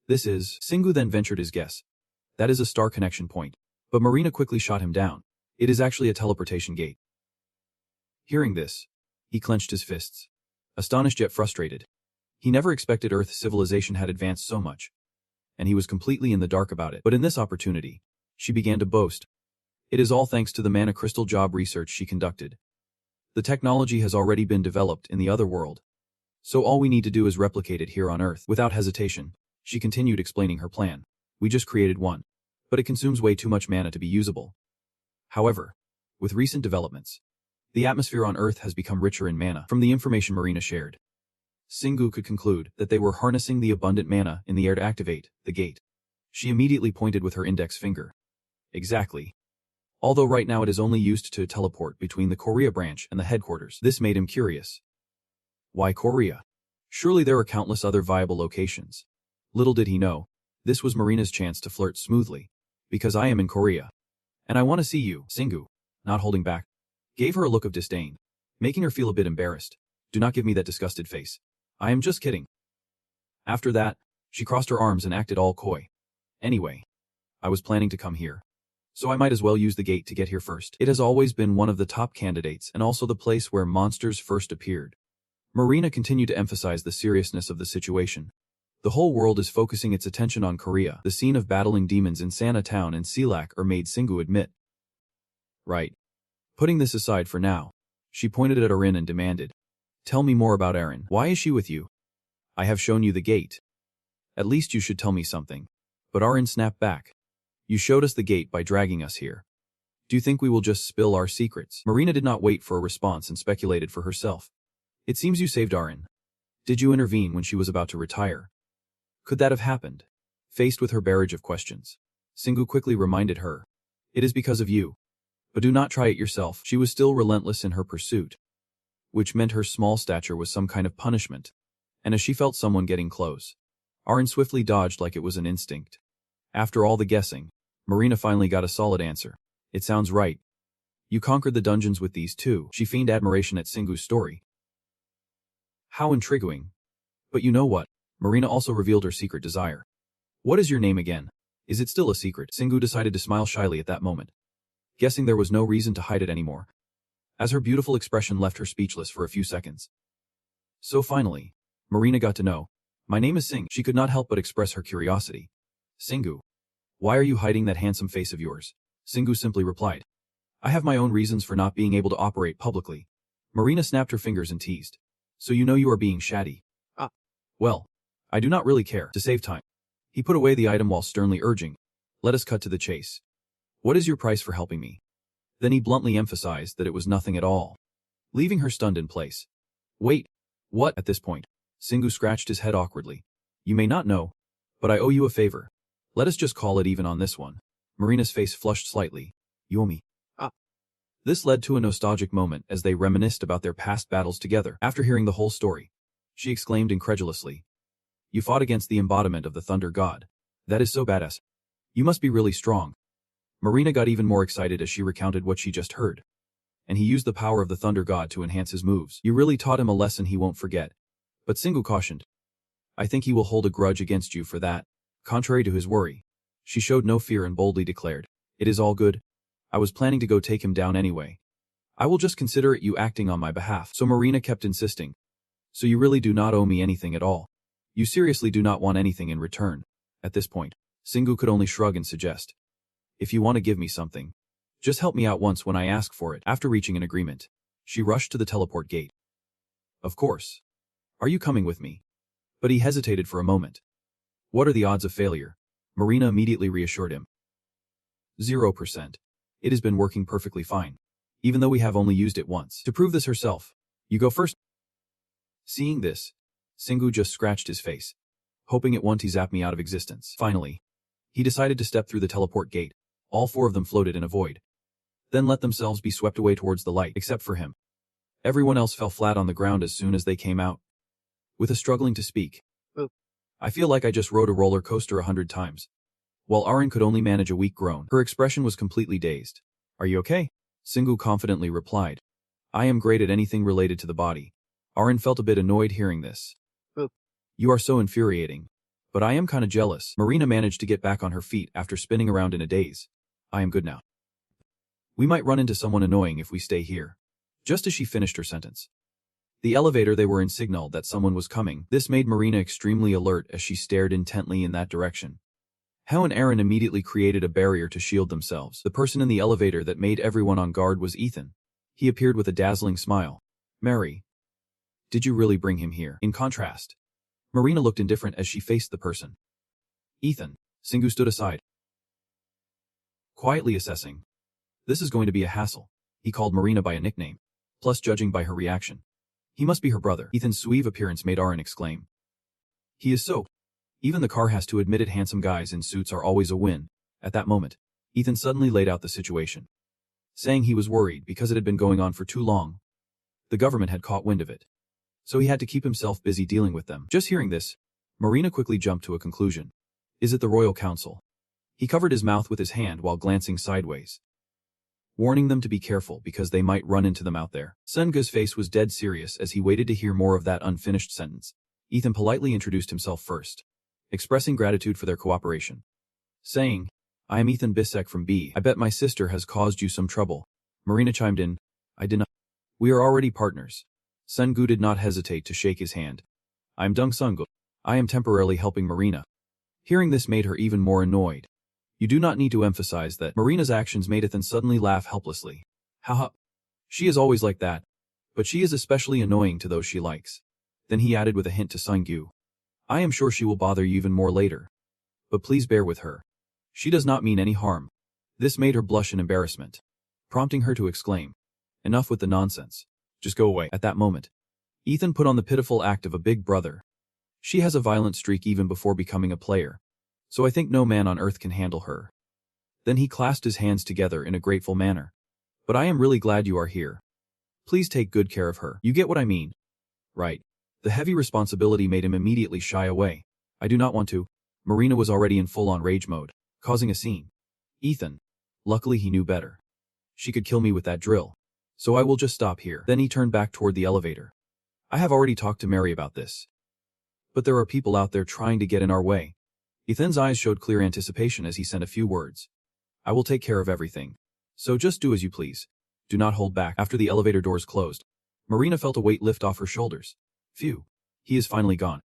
This is, Singu then ventured his guess. That is a star connection point. But Marina quickly shot him down. It is actually a teleportation gate. Hearing this, he clenched his fists. Astonished yet frustrated. He never expected Earth civilization had advanced so much. And he was completely in the dark about it. But in this opportunity, she began to boast. It is all thanks to the mana crystal job research she conducted. The technology has already been developed in the other world. So all we need to do is replicate it here on Earth. Without hesitation, she continued explaining her plan. We just created one. But it consumes way too much mana to be usable. However, with recent developments, the atmosphere on Earth has become richer in mana. From the information Marina shared, Singu could conclude that they were harnessing the abundant mana in the air to activate the gate. She immediately pointed with her index finger. Exactly. Although right now it is only used to teleport between the Korea branch and the headquarters. This made him curious. Why Korea? Surely there are countless other viable locations. Little did he know, this was Marina's chance to flirt smoothly. Because I am in Korea. And I want to see you, Singu, not holding back, gave her a look of disdain, making her feel a bit embarrassed. Do not give me that disgusted face. I am just kidding. After that, she crossed her arms and acted all coy. Anyway, I was planning to come here. So I might as well use the gate to get here first. It has always been one of the top candidates and also the place where monsters first appeared. Marina continued to emphasize the seriousness of the situation. The whole world is focusing its attention on Korea. The scene of battling demons in Sana Town and Silak are made Singu admit. Right. Putting this aside for now, she pointed at Arin and demanded. Tell me more about Arin. Why is she with you? I have shown you the gate. At least you should tell me something. But Arin snapped back. You showed us the gate by dragging us here. Do you think we will just spill our secrets? Marina did not wait for a response and speculated for herself. It seems you saved Arin. Did you intervene when she was about to retire? Could that have happened? Faced with her barrage of questions, Singu quickly reminded her. It is because of you. But do not try it yourself. She was still relentless in her pursuit, which meant her small stature was some kind of punishment. And as she felt someone getting close, Arin swiftly dodged like it was an instinct. After all the guessing, Marina finally got a solid answer. It sounds right. You conquered the dungeons with these two. She feigned admiration at Singu's story. How intriguing. But you know what? Marina also revealed her secret desire. What is your name again? Is it still a secret? Singu decided to smile shyly at that moment, guessing there was no reason to hide it anymore, as her beautiful expression left her speechless for a few seconds. So finally, Marina got to know. My name is Sing. She could not help but express her curiosity. Singu, why are you hiding that handsome face of yours? Singu simply replied. I have my own reasons for not being able to operate publicly. Marina snapped her fingers and teased. So you know you are being shady. Well, I do not really care. To save time, he put away the item while sternly urging, let us cut to the chase. What is your price for helping me? Then he bluntly emphasized that it was nothing at all, leaving her stunned in place. Wait, what? At this point, Singu scratched his head awkwardly. You may not know, but I owe you a favor. Let us just call it even on this one. Marina's face flushed slightly. You owe me. This led to a nostalgic moment as they reminisced about their past battles together. After hearing the whole story, she exclaimed incredulously. You fought against the embodiment of the Thunder God. That is so badass. You must be really strong. Marina got even more excited as she recounted what she just heard. And he used the power of the Thunder God to enhance his moves. You really taught him a lesson he won't forget. But Singu cautioned. I think he will hold a grudge against you for that. Contrary to his worry, she showed no fear and boldly declared. It is all good. I was planning to go take him down anyway. I will just consider it you acting on my behalf. So Marina kept insisting. So you really do not owe me anything at all. You seriously do not want anything in return. At this point, Singu could only shrug and suggest. If you want to give me something, just help me out once when I ask for it. After reaching an agreement, she rushed to the teleport gate. Of course. Are you coming with me? But he hesitated for a moment. What are the odds of failure? Marina immediately reassured him. 0%. It has been working perfectly fine, even though we have only used it once. To prove this herself, you go first. Seeing this, Singu just scratched his face, hoping it won't zap me out of existence. Finally, he decided to step through the teleport gate. All four of them floated in a void, then let themselves be swept away towards the light, except for him. Everyone else fell flat on the ground as soon as they came out. With a struggling to speak. I feel like I just rode a roller coaster 100 times. While Arin could only manage a weak groan, her expression was completely dazed. Are you okay? Singu confidently replied. I am great at anything related to the body. Arin felt a bit annoyed hearing this. You are so infuriating. But I am kinda jealous. Marina managed to get back on her feet after spinning around in a daze. I am good now. We might run into someone annoying if we stay here. Just as she finished her sentence, the elevator they were in signaled that someone was coming. This made Marina extremely alert as she stared intently in that direction. Hao and Aaron immediately created a barrier to shield themselves. The person in the elevator that made everyone on guard was Ethan. He appeared with a dazzling smile. Mary, did you really bring him here? In contrast, Marina looked indifferent as she faced the person. Ethan. Singu stood aside, quietly assessing. This is going to be a hassle. He called Marina by a nickname. Plus, judging by her reaction, he must be her brother. Ethan's suave appearance made Aaron exclaim. He is so. Even the car has to admit it, handsome guys in suits are always a win. At that moment, Ethan suddenly laid out the situation, saying he was worried because it had been going on for too long. The government had caught wind of it, so he had to keep himself busy dealing with them. Just hearing this, Marina quickly jumped to a conclusion. Is it the Royal Council? He covered his mouth with his hand while glancing sideways, warning them to be careful because they might run into them out there. Senga's face was dead serious as he waited to hear more of that unfinished sentence. Ethan politely introduced himself first, expressing gratitude for their cooperation, saying, I am Ethan Bisek from B. I bet my sister has caused you some trouble. Marina chimed in, I did not. We are already partners. Sengu did not hesitate to shake his hand. I am Deng Sungu. I am temporarily helping Marina. Hearing this made her even more annoyed. You do not need to emphasize that. Marina's actions made Ethan suddenly laugh helplessly. Haha. She is always like that. But she is especially annoying to those she likes. Then he added with a hint to Sungu. I am sure she will bother you even more later. But please bear with her. She does not mean any harm. This made her blush in embarrassment, prompting her to exclaim. Enough with the nonsense. Just go away. At that moment, Ethan put on the pitiful act of a big brother. She has a violent streak even before becoming a player, so I think no man on earth can handle her. Then he clasped his hands together in a grateful manner. But I am really glad you are here. Please take good care of her. You get what I mean? Right. The heavy responsibility made him immediately shy away. I do not want to. Marina was already in full-on rage mode, causing a scene. Ethan. Luckily he knew better. She could kill me with that drill. So I will just stop here. Then he turned back toward the elevator. I have already talked to Mary about this. But there are people out there trying to get in our way. Ethan's eyes showed clear anticipation as he sent a few words. I will take care of everything. So just do as you please. Do not hold back. After the elevator doors closed, Marina felt a weight lift off her shoulders. Phew. He is finally gone.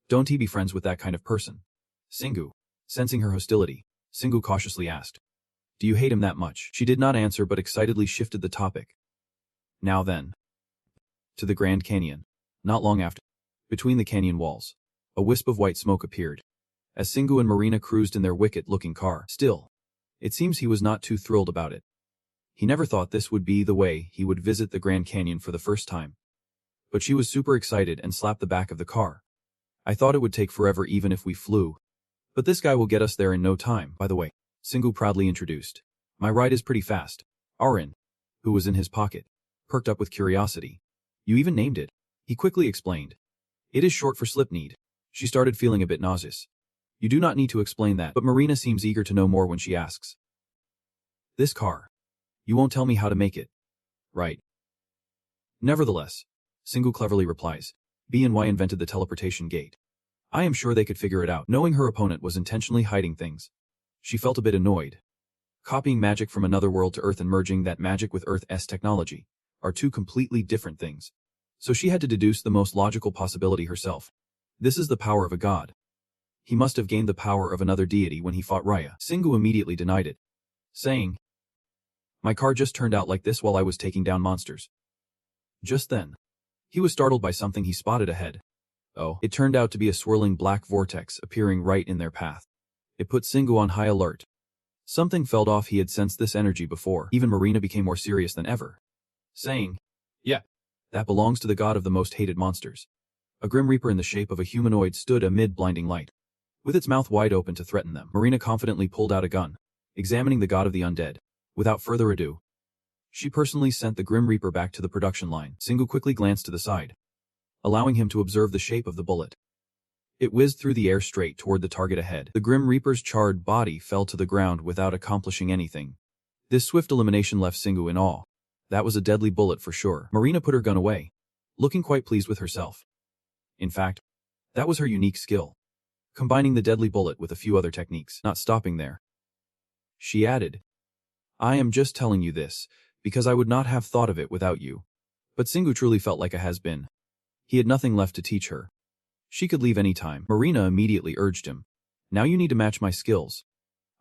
Don't he be friends with that kind of person? Singu. Sensing her hostility, Singu cautiously asked. Do you hate him that much? She did not answer but excitedly shifted the topic. Now then. To the Grand Canyon. Not long after, between the canyon walls, a wisp of white smoke appeared, as Singu and Marina cruised in their wicked-looking car. Still, it seems he was not too thrilled about it. He never thought this would be the way he would visit the Grand Canyon for the first time. But she was super excited and slapped the back of the car. I thought it would take forever even if we flew. But this guy will get us there in no time. By the way, Singu proudly introduced. My ride is pretty fast. Arin, who was in his pocket, perked up with curiosity. You even named it. He quickly explained. It is short for Slipknot. She started feeling a bit nauseous. You do not need to explain that, but Marina seems eager to know more when she asks. This car. You won't tell me how to make it. Right. Nevertheless, Singu cleverly replies. B&Y invented the teleportation gate. I am sure they could figure it out. Knowing her opponent was intentionally hiding things, she felt a bit annoyed. Copying magic from another world to Earth and merging that magic with Earth's technology are two completely different things. So she had to deduce the most logical possibility herself. This is the power of a god. He must have gained the power of another deity when he fought Raya. Singu immediately denied it, saying, my car just turned out like this while I was taking down monsters. Just then, he was startled by something he spotted ahead. Oh, it turned out to be a swirling black vortex appearing right in their path. It put Singu on high alert. Something felt off. He had sensed this energy before. Even Marina became more serious than ever, saying, yeah, that belongs to the god of the most hated monsters. A grim reaper in the shape of a humanoid stood amid blinding light, with its mouth wide open to threaten them. Marina confidently pulled out a gun, examining the god of the undead. Without further ado, she personally sent the Grim Reaper back to the production line. Singu quickly glanced to the side, allowing him to observe the shape of the bullet. It whizzed through the air straight toward the target ahead. The Grim Reaper's charred body fell to the ground without accomplishing anything. This swift elimination left Singu in awe. That was a deadly bullet for sure. Marina put her gun away, looking quite pleased with herself. In fact, that was her unique skill, combining the deadly bullet with a few other techniques. Not stopping there, she added, I am just telling you this, because I would not have thought of it without you. But Singu truly felt like a has-been. He had nothing left to teach her. She could leave any time. Marina immediately urged him. Now you need to match my skills.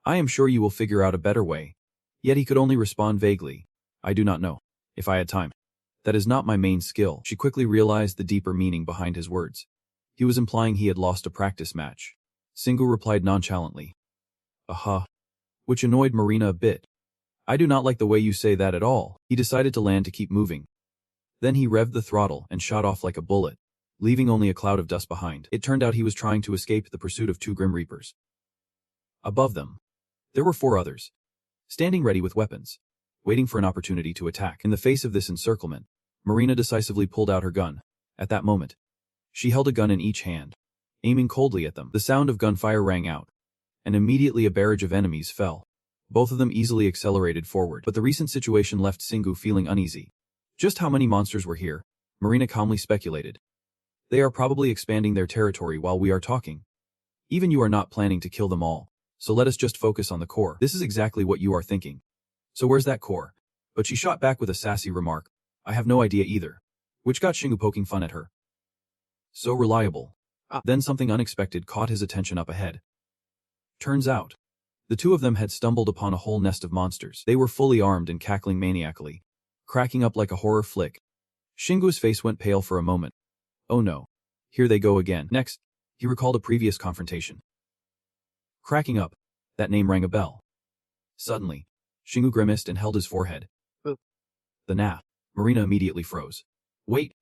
I am sure you will figure out a better way. Yet he could only respond vaguely. I do not know. If I had time. That is not my main skill. She quickly realized the deeper meaning behind his words. He was implying he had lost a practice match. Singu replied nonchalantly. Aha. Which annoyed Marina a bit. I do not like the way you say that at all. He decided to land to keep moving. Then he revved the throttle and shot off like a bullet, leaving only a cloud of dust behind. It turned out he was trying to escape the pursuit of two Grim Reapers. Above them, there were 4 others, standing ready with weapons, waiting for an opportunity to attack. In the face of this encirclement, Marina decisively pulled out her gun. At that moment, she held a gun in each hand, aiming coldly at them. The sound of gunfire rang out, and immediately a barrage of enemies fell. Both of them easily accelerated forward, but the recent situation left Singu feeling uneasy. Just how many monsters were here? Marina calmly speculated. They are probably expanding their territory while we are talking. Even you are not planning to kill them all, so let us just focus on the core. This is exactly what you are thinking. So where's that core? But she shot back with a sassy remark. I have no idea either. Which got Shingu poking fun at her. So reliable. Then something unexpected caught his attention up ahead. Turns out, the 2 of them had stumbled upon a whole nest of monsters. They were fully armed and cackling maniacally, cracking up like a horror flick. Shingu's face went pale for a moment. Oh no. Here they go again. Next, he recalled a previous confrontation. Cracking up, that name rang a bell. Suddenly, Shingu grimaced and held his forehead. The nah. Marina immediately froze. Wait.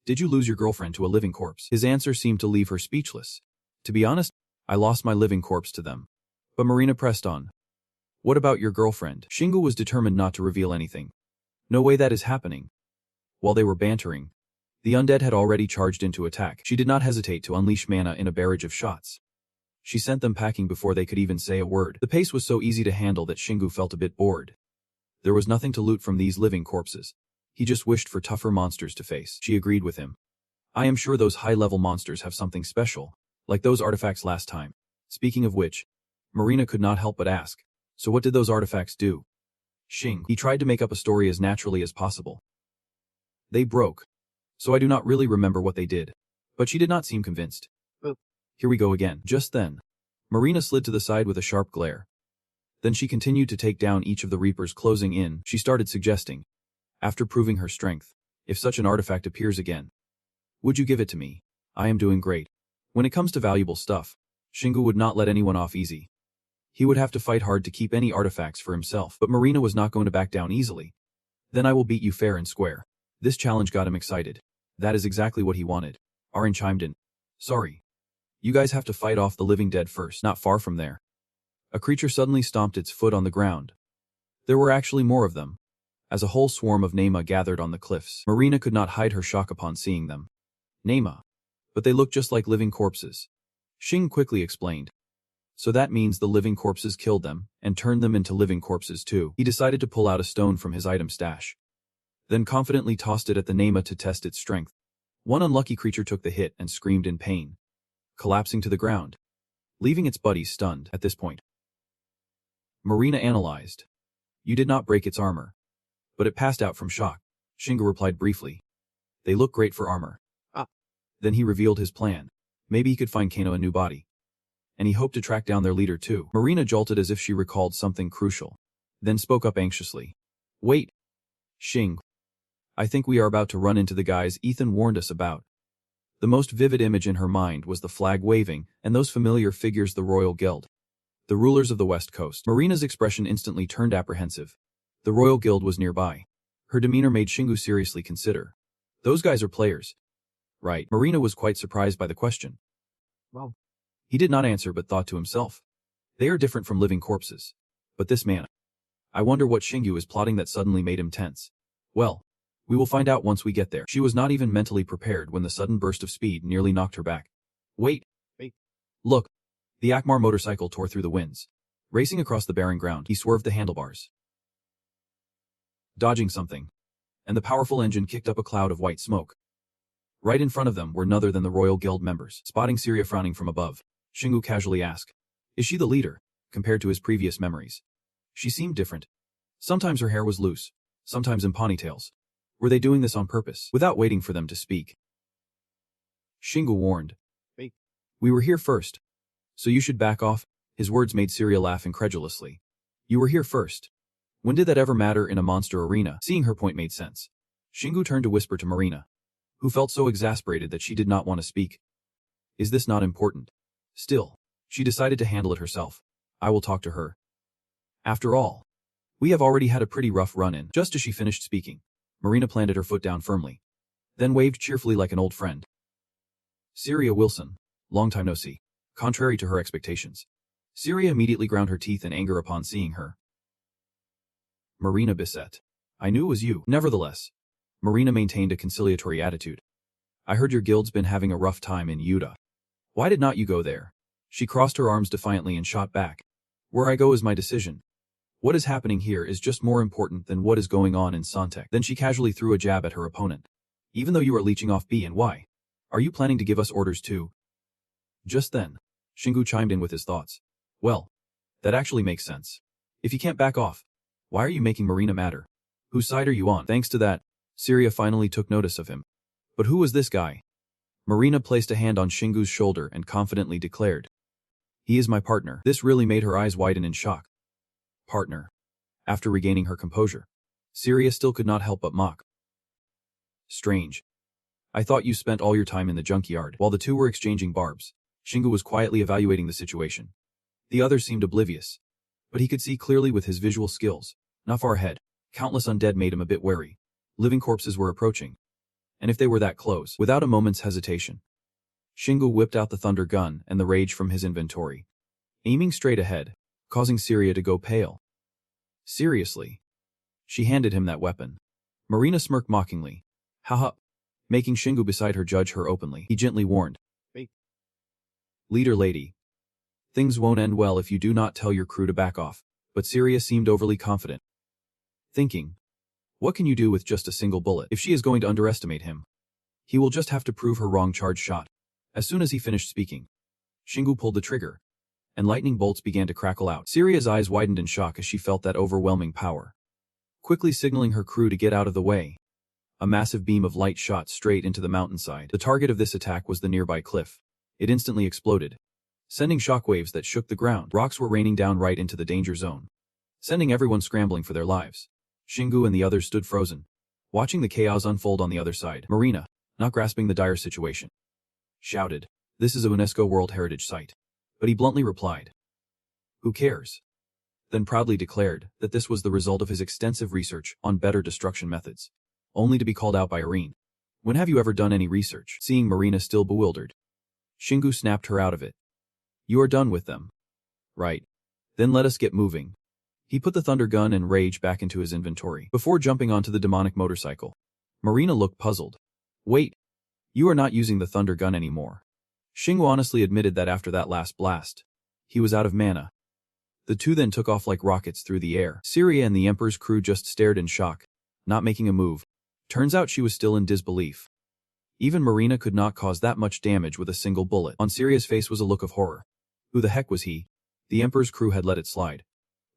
Did you lose your girlfriend to a living corpse? His answer seemed to leave her speechless. To be honest, I lost my living corpse to them. But Marina pressed on. What about your girlfriend? Shingu was determined not to reveal anything. No way that is happening. While they were bantering, the undead had already charged into attack. She did not hesitate to unleash mana in a barrage of shots. She sent them packing before they could even say a word. The pace was so easy to handle that Shingu felt a bit bored. There was nothing to loot from these living corpses. He just wished for tougher monsters to face. She agreed with him. I am sure those high-level monsters have something special, like those artifacts last time. Speaking of which, Marina could not help but ask, so what did those artifacts do? He tried to make up a story as naturally as possible. They broke. So I do not really remember what they did. But she did not seem convinced. Here we go again. Just then, Marina slid to the side with a sharp glare. Then she continued to take down each of the Reapers closing in. She started suggesting, after proving her strength, if such an artifact appears again, would you give it to me? I am doing great. When it comes to valuable stuff, Shingu would not let anyone off easy. He would have to fight hard to keep any artifacts for himself, but Marina was not going to back down easily. Then I will beat you fair and square. This challenge got him excited. That is exactly what he wanted. Arin chimed in. Sorry. You guys have to fight off the living dead first. Not far from there, a creature suddenly stomped its foot on the ground. There were actually more of them, as a whole swarm of Nema gathered on the cliffs. Marina could not hide her shock upon seeing them. Nema. But they looked just like living corpses. Xing quickly explained. So that means the living corpses killed them, and turned them into living corpses too. He decided to pull out a stone from his item stash, then confidently tossed it at the Nema to test its strength. One unlucky creature took the hit and screamed in pain, collapsing to the ground, leaving its buddies stunned. At this point, Marina analyzed. You did not break its armor, but it passed out from shock. Shingu replied briefly. They look great for armor. Then he revealed his plan. Maybe he could find Kano a new body. And he hoped to track down their leader too. Marina jolted as if she recalled something crucial, then spoke up anxiously. Wait. Xing. I think we are about to run into the guys Ethan warned us about. The most vivid image in her mind was the flag waving and those familiar figures, the Royal Guild, the rulers of the West Coast. Marina's expression instantly turned apprehensive. The Royal Guild was nearby. Her demeanor made Shingu seriously consider. Those guys are players. Right. Marina was quite surprised by the question. Well, he did not answer but thought to himself. They are different from living corpses. But this man. I wonder what Shingu is plotting that suddenly made him tense. Well, we will find out once we get there. She was not even mentally prepared when the sudden burst of speed nearly knocked her back. Wait. Look. The Akmar motorcycle tore through the winds. Racing across the barren ground, he swerved the handlebars, dodging something, and the powerful engine kicked up a cloud of white smoke. Right in front of them were none other than the Royal Guild members. Spotting Syria frowning from above, Shingu casually asked, "Is she the leader?" Compared to his previous memories, she seemed different. Sometimes her hair was loose, sometimes in ponytails. Were they doing this on purpose? Without waiting for them to speak, Shingu warned, "Wait. We were here first, so you should back off." His words made Syria laugh incredulously. "You were here first. When did that ever matter in a monster arena?" Seeing her point made sense, Shingu turned to whisper to Marina, who felt so exasperated that she did not want to speak. "Is this not important?" Still, she decided to handle it herself. "I will talk to her. After all, we have already had a pretty rough run-in." Just as she finished speaking, Marina planted her foot down firmly, then waved cheerfully like an old friend. "Syria Wilson, long time no see." Contrary to her expectations, Syria immediately ground her teeth in anger upon seeing her. "Marina Bissett. I knew it was you." Nevertheless, Marina maintained a conciliatory attitude. "I heard your guild's been having a rough time in Utah. Why did not you go there?" She crossed her arms defiantly and shot back. "Where I go is my decision. What is happening here is just more important than what is going on in Santek." Then she casually threw a jab at her opponent. "Even though you are leeching off B and Y, are you planning to give us orders too?" Just then, Shingu chimed in with his thoughts. "Well, that actually makes sense. If you can't back off, why are you making Marina matter? Whose side are you on?" Thanks to that, Syria finally took notice of him. "But who was this guy?" Marina placed a hand on Shingu's shoulder and confidently declared, "He is my partner." This really made her eyes widen in shock. Partner. After regaining her composure, Syria still could not help but mock. "Strange. I thought you spent all your time in the junkyard." While the two were exchanging barbs, Shingu was quietly evaluating the situation. The other seemed oblivious, but he could see clearly with his visual skills. Not far ahead, countless undead made him a bit wary. Living corpses were approaching. And if they were that close, without a moment's hesitation, Shingu whipped out the thunder gun and the rage from his inventory, aiming straight ahead, causing Syria to go pale. "Seriously?" She handed him that weapon. Marina smirked mockingly. "Haha." Making Shingu beside her judge her openly, he gently warned, "Wait. Leader lady. Things won't end well if you do not tell your crew to back off." But Syria seemed overly confident, thinking, what can you do with just a single bullet? If she is going to underestimate him, he will just have to prove her wrong. Charge shot. As soon as he finished speaking, Shingu pulled the trigger, and lightning bolts began to crackle out. Syria's eyes widened in shock as she felt that overwhelming power. Quickly signaling her crew to get out of the way, a massive beam of light shot straight into the mountainside. The target of this attack was the nearby cliff. It instantly exploded, sending shockwaves that shook the ground. Rocks were raining down right into the danger zone, sending everyone scrambling for their lives. Shingu and the others stood frozen, watching the chaos unfold on the other side. Marina, not grasping the dire situation, shouted, "This is a UNESCO World Heritage Site." But he bluntly replied, "Who cares?" Then proudly declared that this was the result of his extensive research on better destruction methods, only to be called out by Irene. "When have you ever done any research?" Seeing Marina still bewildered, Shingu snapped her out of it. "You are done with them. Right. Then let us get moving." He put the thunder gun and rage back into his inventory. Before jumping onto the demonic motorcycle, Marina looked puzzled. "Wait. You are not using the thunder gun anymore." Shingu honestly admitted that after that last blast, he was out of mana. The two then took off like rockets through the air. Syria and the Emperor's crew just stared in shock, not making a move. Turns out she was still in disbelief. Even Marina could not cause that much damage with a single bullet. On Syria's face was a look of horror. Who the heck was he? The Emperor's crew had let it slide.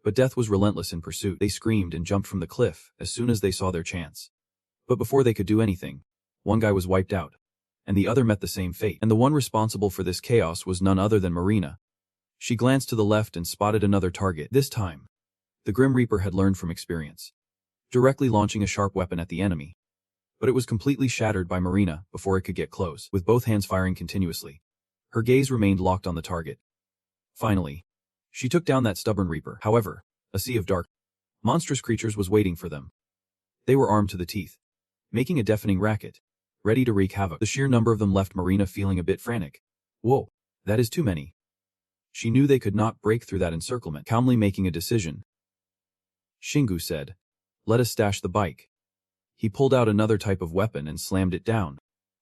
But death was relentless in pursuit. They screamed and jumped from the cliff as soon as they saw their chance. But before they could do anything, one guy was wiped out, and the other met the same fate. And the one responsible for this chaos was none other than Marina. She glanced to the left and spotted another target. This time, the Grim Reaper had learned from experience, directly launching a sharp weapon at the enemy. But it was completely shattered by Marina before it could get close. With both hands firing continuously, her gaze remained locked on the target. Finally, she took down that stubborn Reaper. However, a sea of dark, monstrous creatures was waiting for them. They were armed to the teeth, making a deafening racket, ready to wreak havoc. The sheer number of them left Marina feeling a bit frantic. Whoa, that is too many. She knew they could not break through that encirclement. Calmly making a decision, Shingu said, "Let us stash the bike." He pulled out another type of weapon and slammed it down,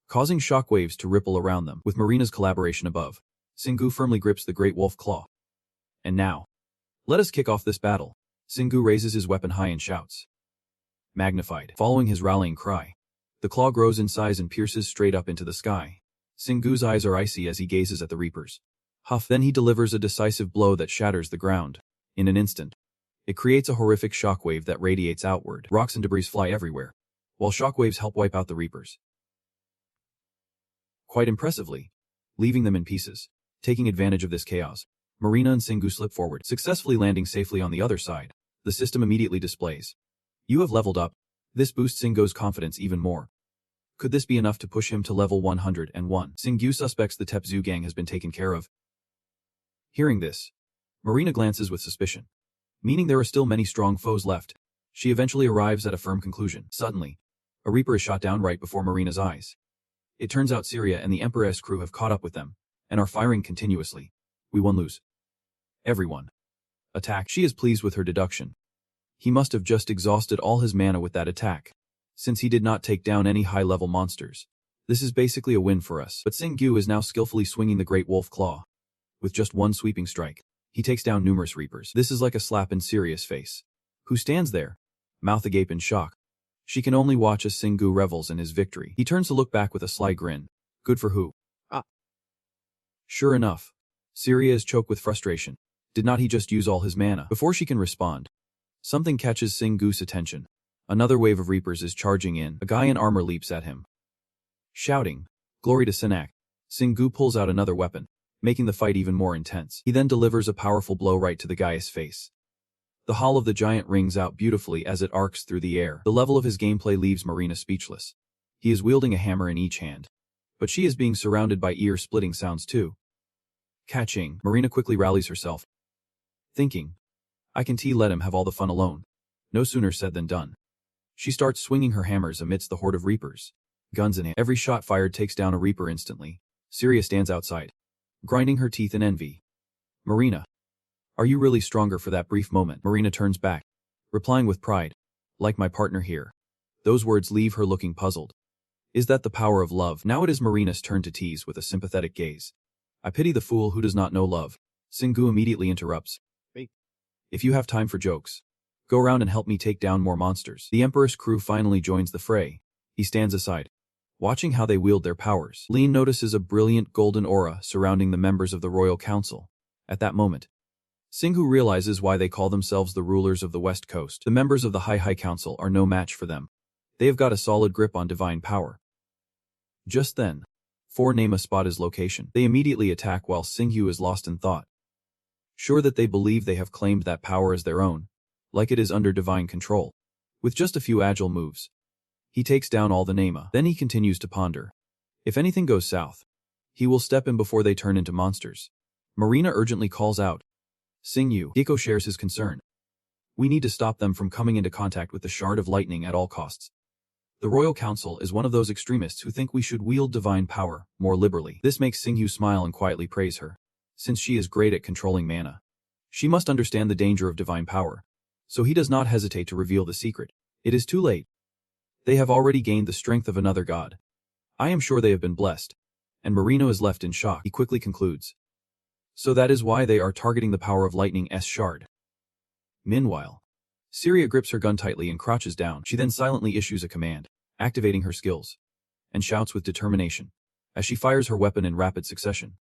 causing shockwaves to ripple around them. With Marina's collaboration above, Shingu firmly grips the great wolf claw. "And now, let us kick off this battle." Shingu raises his weapon high and shouts. Magnified. Following his rallying cry, The claw grows in size and pierces straight up into the sky. Singu's eyes are icy as he gazes at the reapers. Huff, then he delivers a decisive blow that shatters the ground. In an instant, it creates a horrific shockwave that radiates outward. Rocks and debris fly everywhere, while shockwaves help wipe out the reapers. Quite impressively, leaving them in pieces. Taking advantage of this chaos, Marina and Singu slip forward, successfully landing safely on the other side. The system immediately displays, "You have leveled up." This boosts Singu's confidence even more. Could this be enough to push him to level 101? Singu suspects the Tepzu gang has been taken care of. Hearing this, Marina glances with suspicion, meaning there are still many strong foes left. She eventually arrives at a firm conclusion. Suddenly, a reaper is shot down right before Marina's eyes. It turns out Syria and the Emperor's crew have caught up with them, and are firing continuously. We won lose. Everyone. Attack. She is pleased with her deduction. He must have just exhausted all his mana with that attack, since he did not take down any high-level monsters. This is basically a win for us. But Singu is now skillfully swinging the Great Wolf Claw. With just one sweeping strike, he takes down numerous reapers. This is like a slap in Syria's face, who stands there, mouth agape in shock. She can only watch as Singu revels in his victory. He turns to look back with a sly grin. Good for who? Sure enough, Syria is choked with frustration. Did not he just use all his mana? Before she can respond, something catches Singu's attention. Another wave of reapers is charging in. A guy in armor leaps at him, shouting, "Glory to Sinak." Singu pulls out another weapon, making the fight even more intense. He then delivers a powerful blow right to the guy's face. The hull of the giant rings out beautifully as it arcs through the air. The level of his gameplay leaves Marina speechless. He is wielding a hammer in each hand, but she is being surrounded by ear-splitting sounds too. Catching, Marina quickly rallies herself, thinking, "I can let him have all the fun alone." No sooner said than done. She starts swinging her hammers amidst the horde of reapers. Guns in hand. Every shot fired takes down a reaper instantly. Syria stands outside, grinding her teeth in envy. "Marina, are you really stronger?" For that brief moment, Marina turns back, replying with pride, "Like my partner here." Those words leave her looking puzzled. Is that the power of love? Now it is Marina's turn to tease with a sympathetic gaze. "I pity the fool who does not know love." Singu immediately interrupts. "Wait. If you have time for jokes, go around and help me take down more monsters." The Emperor's crew finally joins the fray. He stands aside, watching how they wield their powers. Lean notices a brilliant golden aura surrounding the members of the Royal Council. At that moment, Singu realizes why they call themselves the rulers of the West Coast. The members of the High Council are no match for them. They have got a solid grip on divine power. Just then, four Nema spot his location. They immediately attack while Singu is lost in thought, sure that they believe they have claimed that power as their own, like it is under divine control. With just a few agile moves, he takes down all the Nema. Then he continues to ponder. If anything goes south, he will step in before they turn into monsters. Marina urgently calls out, "Singu." Gecko shares his concern. "We need to stop them from coming into contact with the Shard of Lightning at all costs." The Royal Council is one of those extremists who think we should wield divine power more liberally. This makes Singu smile and quietly praise her. Since she is great at controlling mana, she must understand the danger of divine power. So he does not hesitate to reveal the secret. It is too late. They have already gained the strength of another god. I am sure they have been blessed. And Marino is left in shock. He quickly concludes. So that is why they are targeting the power of Lightning's shard. Meanwhile, Syria grips her gun tightly and crouches down. She then silently issues a command, activating her skills, and shouts with determination, as she fires her weapon in rapid succession.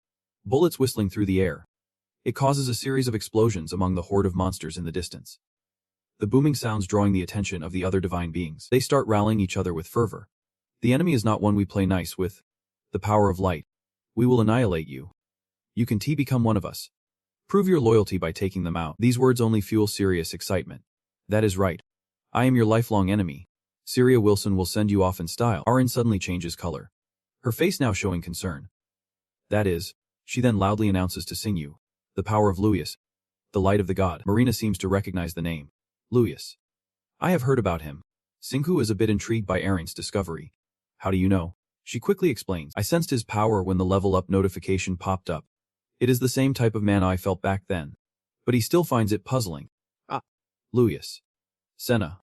Bullets whistling through the air. It causes a series of explosions among the horde of monsters in the distance. The booming sounds drawing the attention of the other divine beings. They start rallying each other with fervor. The enemy is not one we play nice with. The power of light. We will annihilate you. You can become one of us. Prove your loyalty by taking them out. These words only fuel serious excitement. That is right. I am your lifelong enemy. Syria Wilson will send you off in style. Arin suddenly changes color, her face now showing concern. That is, she then loudly announces to Singu, the power of Luius, the light of the god. Marina seems to recognize the name. Luius. I have heard about him. Singu is a bit intrigued by Arin's discovery. How do you know? She quickly explains. I sensed his power when the level up notification popped up. It is the same type of man I felt back then. But he still finds it puzzling. Luius. Senna.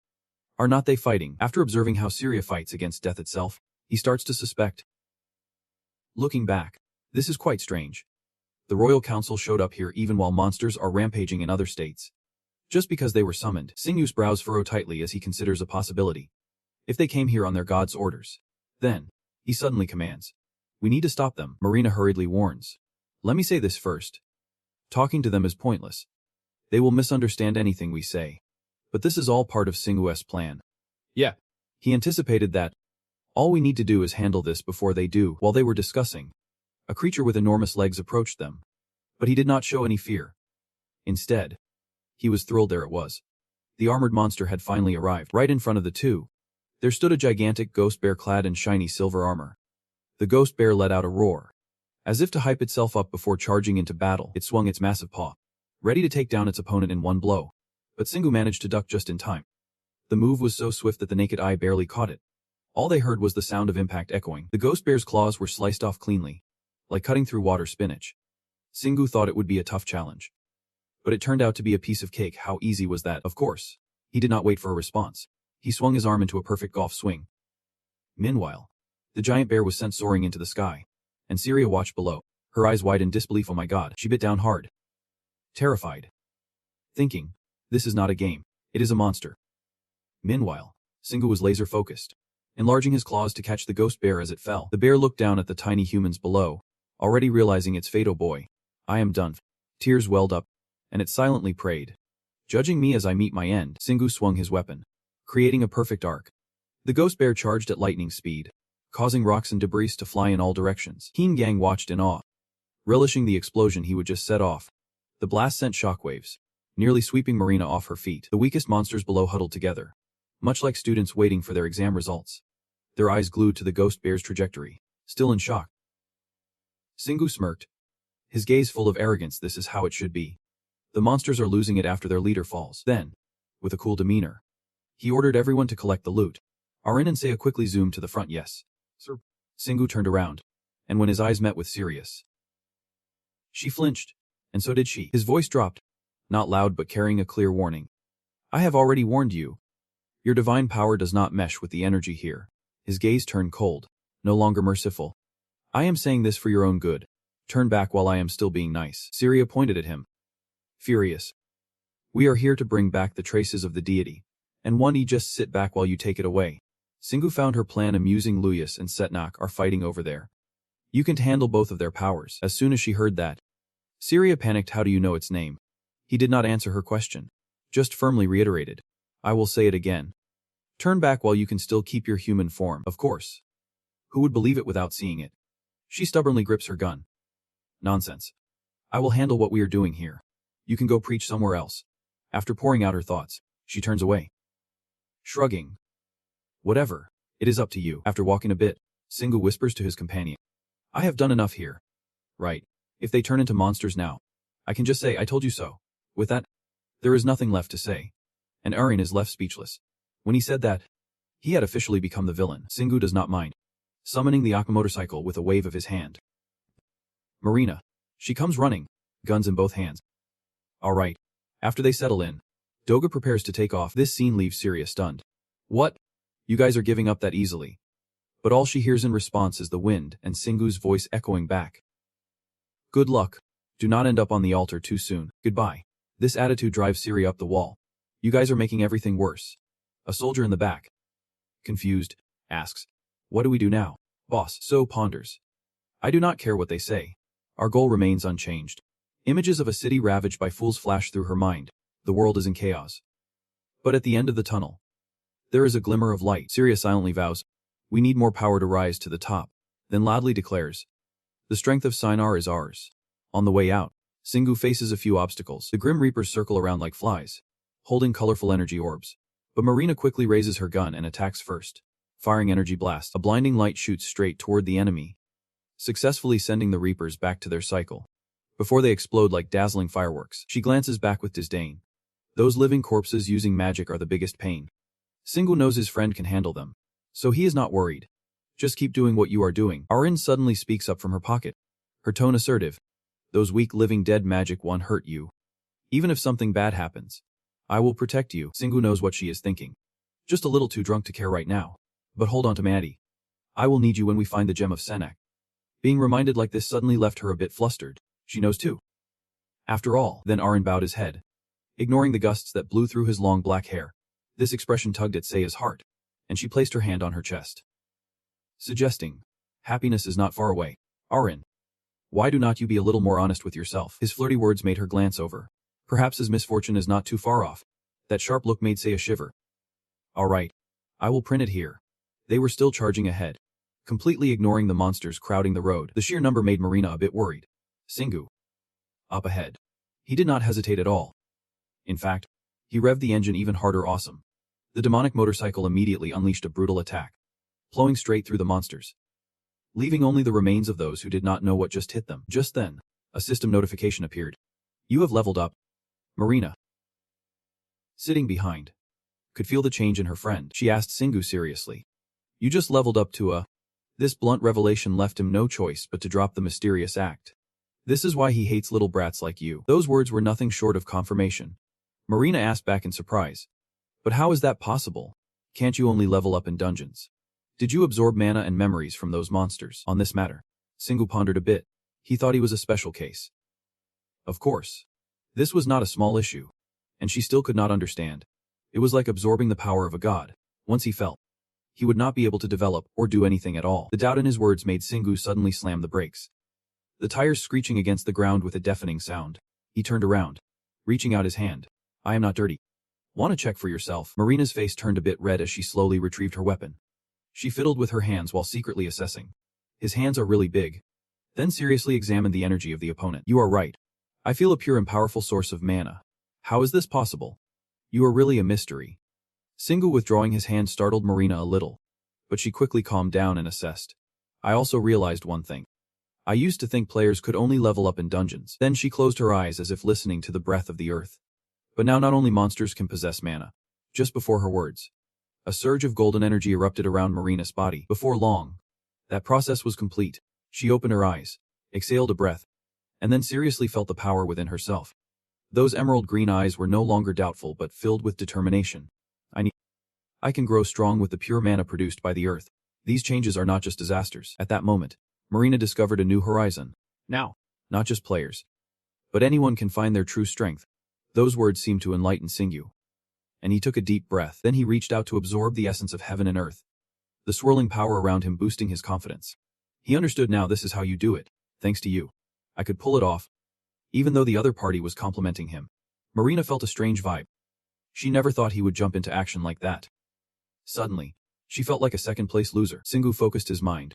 Are not they fighting? After observing how Syria fights against death itself, he starts to suspect. Looking back, this is quite strange. The Royal Council showed up here even while monsters are rampaging in other states. Just because they were summoned, Singu's brows furrow tightly as he considers a possibility. If they came here on their god's orders. Then, he suddenly commands. We need to stop them, Marina hurriedly warns. Let me say this first. Talking to them is pointless. They will misunderstand anything we say. But this is all part of Singu's plan. Yeah. He anticipated that. All we need to do is handle this before they do. While they were discussing, a creature with enormous legs approached them. But he did not show any fear. Instead, he was thrilled. There it was. The armored monster had finally arrived. Right in front of the two, there stood a gigantic ghost bear clad in shiny silver armor. The ghost bear let out a roar. As if to hype itself up before charging into battle, it swung its massive paw, ready to take down its opponent in one blow. But Singu managed to duck just in time. The move was so swift that the naked eye barely caught it. All they heard was the sound of impact echoing. The ghost bear's claws were sliced off cleanly, like cutting through water spinach. Singu thought it would be a tough challenge. But it turned out to be a piece of cake. How easy was that? Of course. He did not wait for a response. He swung his arm into a perfect golf swing. Meanwhile, the giant bear was sent soaring into the sky, and Syria watched below, her eyes wide in disbelief. Oh my god, she bit down hard. Terrified. Thinking, this is not a game, it is a monster. Meanwhile, Singu was laser-focused, enlarging his claws to catch the ghost bear as it fell. The bear looked down at the tiny humans below, already realizing its fate. Oh boy, I am done. Tears welled up, and it silently prayed. Judging me as I meet my end, Singu swung his weapon, creating a perfect arc. The ghost bear charged at lightning speed, causing rocks and debris to fly in all directions. Keen Gang watched in awe, relishing the explosion he would just set off. The blast sent shockwaves, nearly sweeping Marina off her feet. The weakest monsters below huddled together, much like students waiting for their exam results, their eyes glued to the ghost bear's trajectory, still in shock. Singu smirked, his gaze full of arrogance. This is how it should be. The monsters are losing it after their leader falls. Then, with a cool demeanor, he ordered everyone to collect the loot. Arin and Saya quickly zoomed to the front. Yes, sir. Singu turned around, and when his eyes met with Sirius, she flinched, and so did she. His voice dropped, not loud but carrying a clear warning. I have already warned you. Your divine power does not mesh with the energy here. His gaze turned cold, no longer merciful. I am saying this for your own good. Turn back while I am still being nice. Syria pointed at him, furious. We are here to bring back the traces of the deity, and just sit back while you take it away. Singu found her plan amusing. Luyas and Setnak are fighting over there. You can handle both of their powers. As soon as she heard that, Syria panicked. How do you know its name? He did not answer her question, just firmly reiterated. I will say it again. Turn back while you can still keep your human form. Of course. Who would believe it without seeing it? She stubbornly grips her gun. Nonsense. I will handle what we are doing here. You can go preach somewhere else. After pouring out her thoughts, she turns away, shrugging. Whatever, it is up to you. After walking a bit, Singu whispers to his companion. I have done enough here. Right. If they turn into monsters now, I can just say I told you so. With that, there is nothing left to say. And Arin is left speechless. When he said that, he had officially become the villain. Singu does not mind, summoning the Aqua motorcycle with a wave of his hand. Marina. She comes running, guns in both hands. Alright. After they settle in, Doga prepares to take off. This scene leaves Syria stunned. What? You guys are giving up that easily. But all she hears in response is the wind and Singu's voice echoing back. Good luck. Do not end up on the altar too soon. Goodbye. This attitude drives Syria up the wall. You guys are making everything worse. A soldier in the back, confused, asks, what do we do now? Boss So ponders. I do not care what they say. Our goal remains unchanged. Images of a city ravaged by fools flash through her mind. The world is in chaos. But at the end of the tunnel, there is a glimmer of light. Syria silently vows, we need more power to rise to the top. Then loudly declares, the strength of Sinar is ours. On the way out, Singu faces a few obstacles. The Grim Reapers circle around like flies, holding colorful energy orbs. But Marina quickly raises her gun and attacks first, firing energy blasts. A blinding light shoots straight toward the enemy, successfully sending the Reapers back to their cycle, before they explode like dazzling fireworks. She glances back with disdain. Those living corpses using magic are the biggest pain. Singu knows his friend can handle them, so he is not worried. Just keep doing what you are doing. Arin suddenly speaks up from her pocket, her tone assertive. Those weak living dead magic won't hurt you. Even if something bad happens, I will protect you. Singu knows what she is thinking. Just a little too drunk to care right now. But hold on to Maddie. I will need you when we find the gem of Senak. Being reminded like this suddenly left her a bit flustered. She knows too. After all, then Arin bowed his head, ignoring the gusts that blew through his long black hair. This expression tugged at Saya's heart. and she placed her hand on her chest, suggesting, happiness is not far away. Arin, why do not you be a little more honest with yourself? His flirty words made her glance over. Perhaps his misfortune is not too far off. That sharp look made Saya shiver. All right. I will print it here. They were still charging ahead, completely ignoring the monsters crowding the road. The sheer number made Marina a bit worried. Singu. Up ahead. He did not hesitate at all. In fact, he revved the engine even harder. Awesome. The demonic motorcycle immediately unleashed a brutal attack, plowing straight through the monsters, leaving only the remains of those who did not know what just hit them. Just then, a system notification appeared. You have leveled up. Marina, sitting behind, could feel the change in her friend. She asked Singu seriously. You just leveled up to a... This blunt revelation left him no choice but to drop the mysterious act. This is why he hates little brats like you. Those words were nothing short of confirmation. Marina asked back in surprise. But how is that possible? Can't you only level up in dungeons? Did you absorb mana and memories from those monsters? On this matter, Singu pondered a bit. He thought he was a special case. Of course. This was not a small issue, and she still could not understand. It was like absorbing the power of a god. Once he felt, he would not be able to develop or do anything at all. The doubt in his words made Singu suddenly slam the brakes, the tires screeching against the ground with a deafening sound. He turned around, reaching out his hand. I am not dirty. Want to check for yourself? Marina's face turned a bit red as she slowly retrieved her weapon. She fiddled with her hands while secretly assessing. His hands are really big. Then seriously examined the energy of the opponent. You are right. I feel a pure and powerful source of mana. How is this possible? You are really a mystery. Singu withdrawing his hand startled Marina a little, but she quickly calmed down and assessed. I also realized one thing. I used to think players could only level up in dungeons. Then she closed her eyes as if listening to the breath of the earth. But now not only monsters can possess mana. Just before her words, a surge of golden energy erupted around Marina's body. Before long, that process was complete. She opened her eyes, exhaled a breath, and then seriously felt the power within herself. Those emerald green eyes were no longer doubtful but filled with determination. I can grow strong with the pure mana produced by the earth. These changes are not just disasters. At that moment, Marina discovered a new horizon. Now, not just players, but anyone can find their true strength. Those words seemed to enlighten Singu, and he took a deep breath. Then he reached out to absorb the essence of heaven and earth, the swirling power around him boosting his confidence. He understood now. This is how you do it. Thanks to you, I could pull it off. Even though the other party was complimenting him, Marina felt a strange vibe. She never thought he would jump into action like that. Suddenly, she felt like a second-place loser. Singu focused his mind,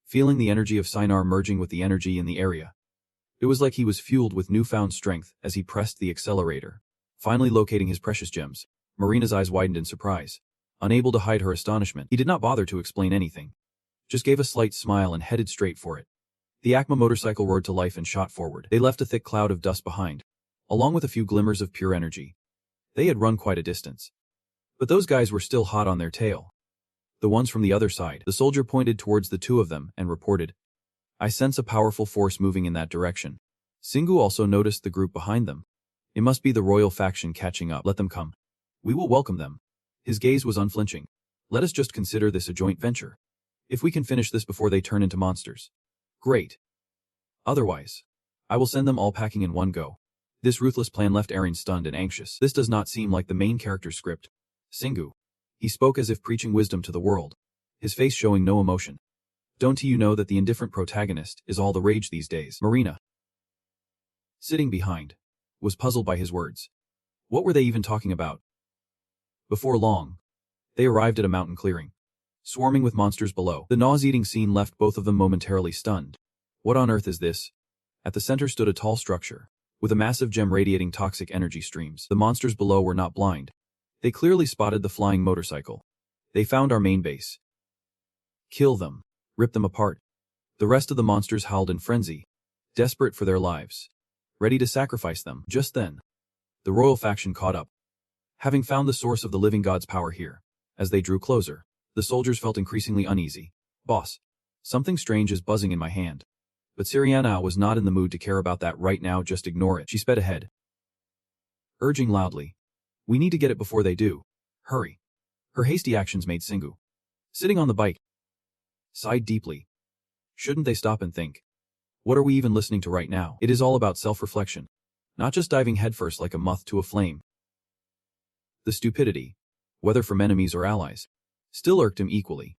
feeling the energy of Sinar merging with the energy in the area. It was like he was fueled with newfound strength as he pressed the accelerator. Finally locating his precious gems, Marina's eyes widened in surprise. Unable to hide her astonishment, he did not bother to explain anything. Just gave a slight smile and headed straight for it. The Acma motorcycle roared to life and shot forward. They left a thick cloud of dust behind, along with a few glimmers of pure energy. They had run quite a distance. But those guys were still hot on their tail. The ones from the other side. The soldier pointed towards the two of them and reported, I sense a powerful force moving in that direction. Singu also noticed the group behind them. It must be the royal faction catching up. Let them come. We will welcome them. His gaze was unflinching. Let us just consider this a joint venture. If we can finish this before they turn into monsters, great. Otherwise, I will send them all packing in one go. This ruthless plan left Aaron stunned and anxious. This does not seem like the main character's script. Singu. He spoke as if preaching wisdom to the world, his face showing no emotion. Don't you know that the indifferent protagonist is all the rage these days? Marina, sitting behind, was puzzled by his words. What were they even talking about? Before long, they arrived at a mountain clearing, swarming with monsters below. The nauseating scene left both of them momentarily stunned. What on earth is this? At the center stood a tall structure, with a massive gem radiating toxic energy streams. The monsters below were not blind. They clearly spotted the flying motorcycle. They found our main base. Kill them. Rip them apart. The rest of the monsters howled in frenzy, desperate for their lives, ready to sacrifice them. Just then, the royal faction caught up. Having found the source of the living god's power here, as they drew closer, the soldiers felt increasingly uneasy. Boss, something strange is buzzing in my hand. But Siriana was not in the mood to care about that right now. Just ignore it. She sped ahead, urging loudly, we need to get it before they do. Hurry. Her hasty actions made Singu, sitting on the bike, sighed deeply. Shouldn't they stop and think? What are we even listening to right now? It is all about self-reflection, not just diving headfirst like a moth to a flame. The stupidity, whether from enemies or allies, still irked him equally.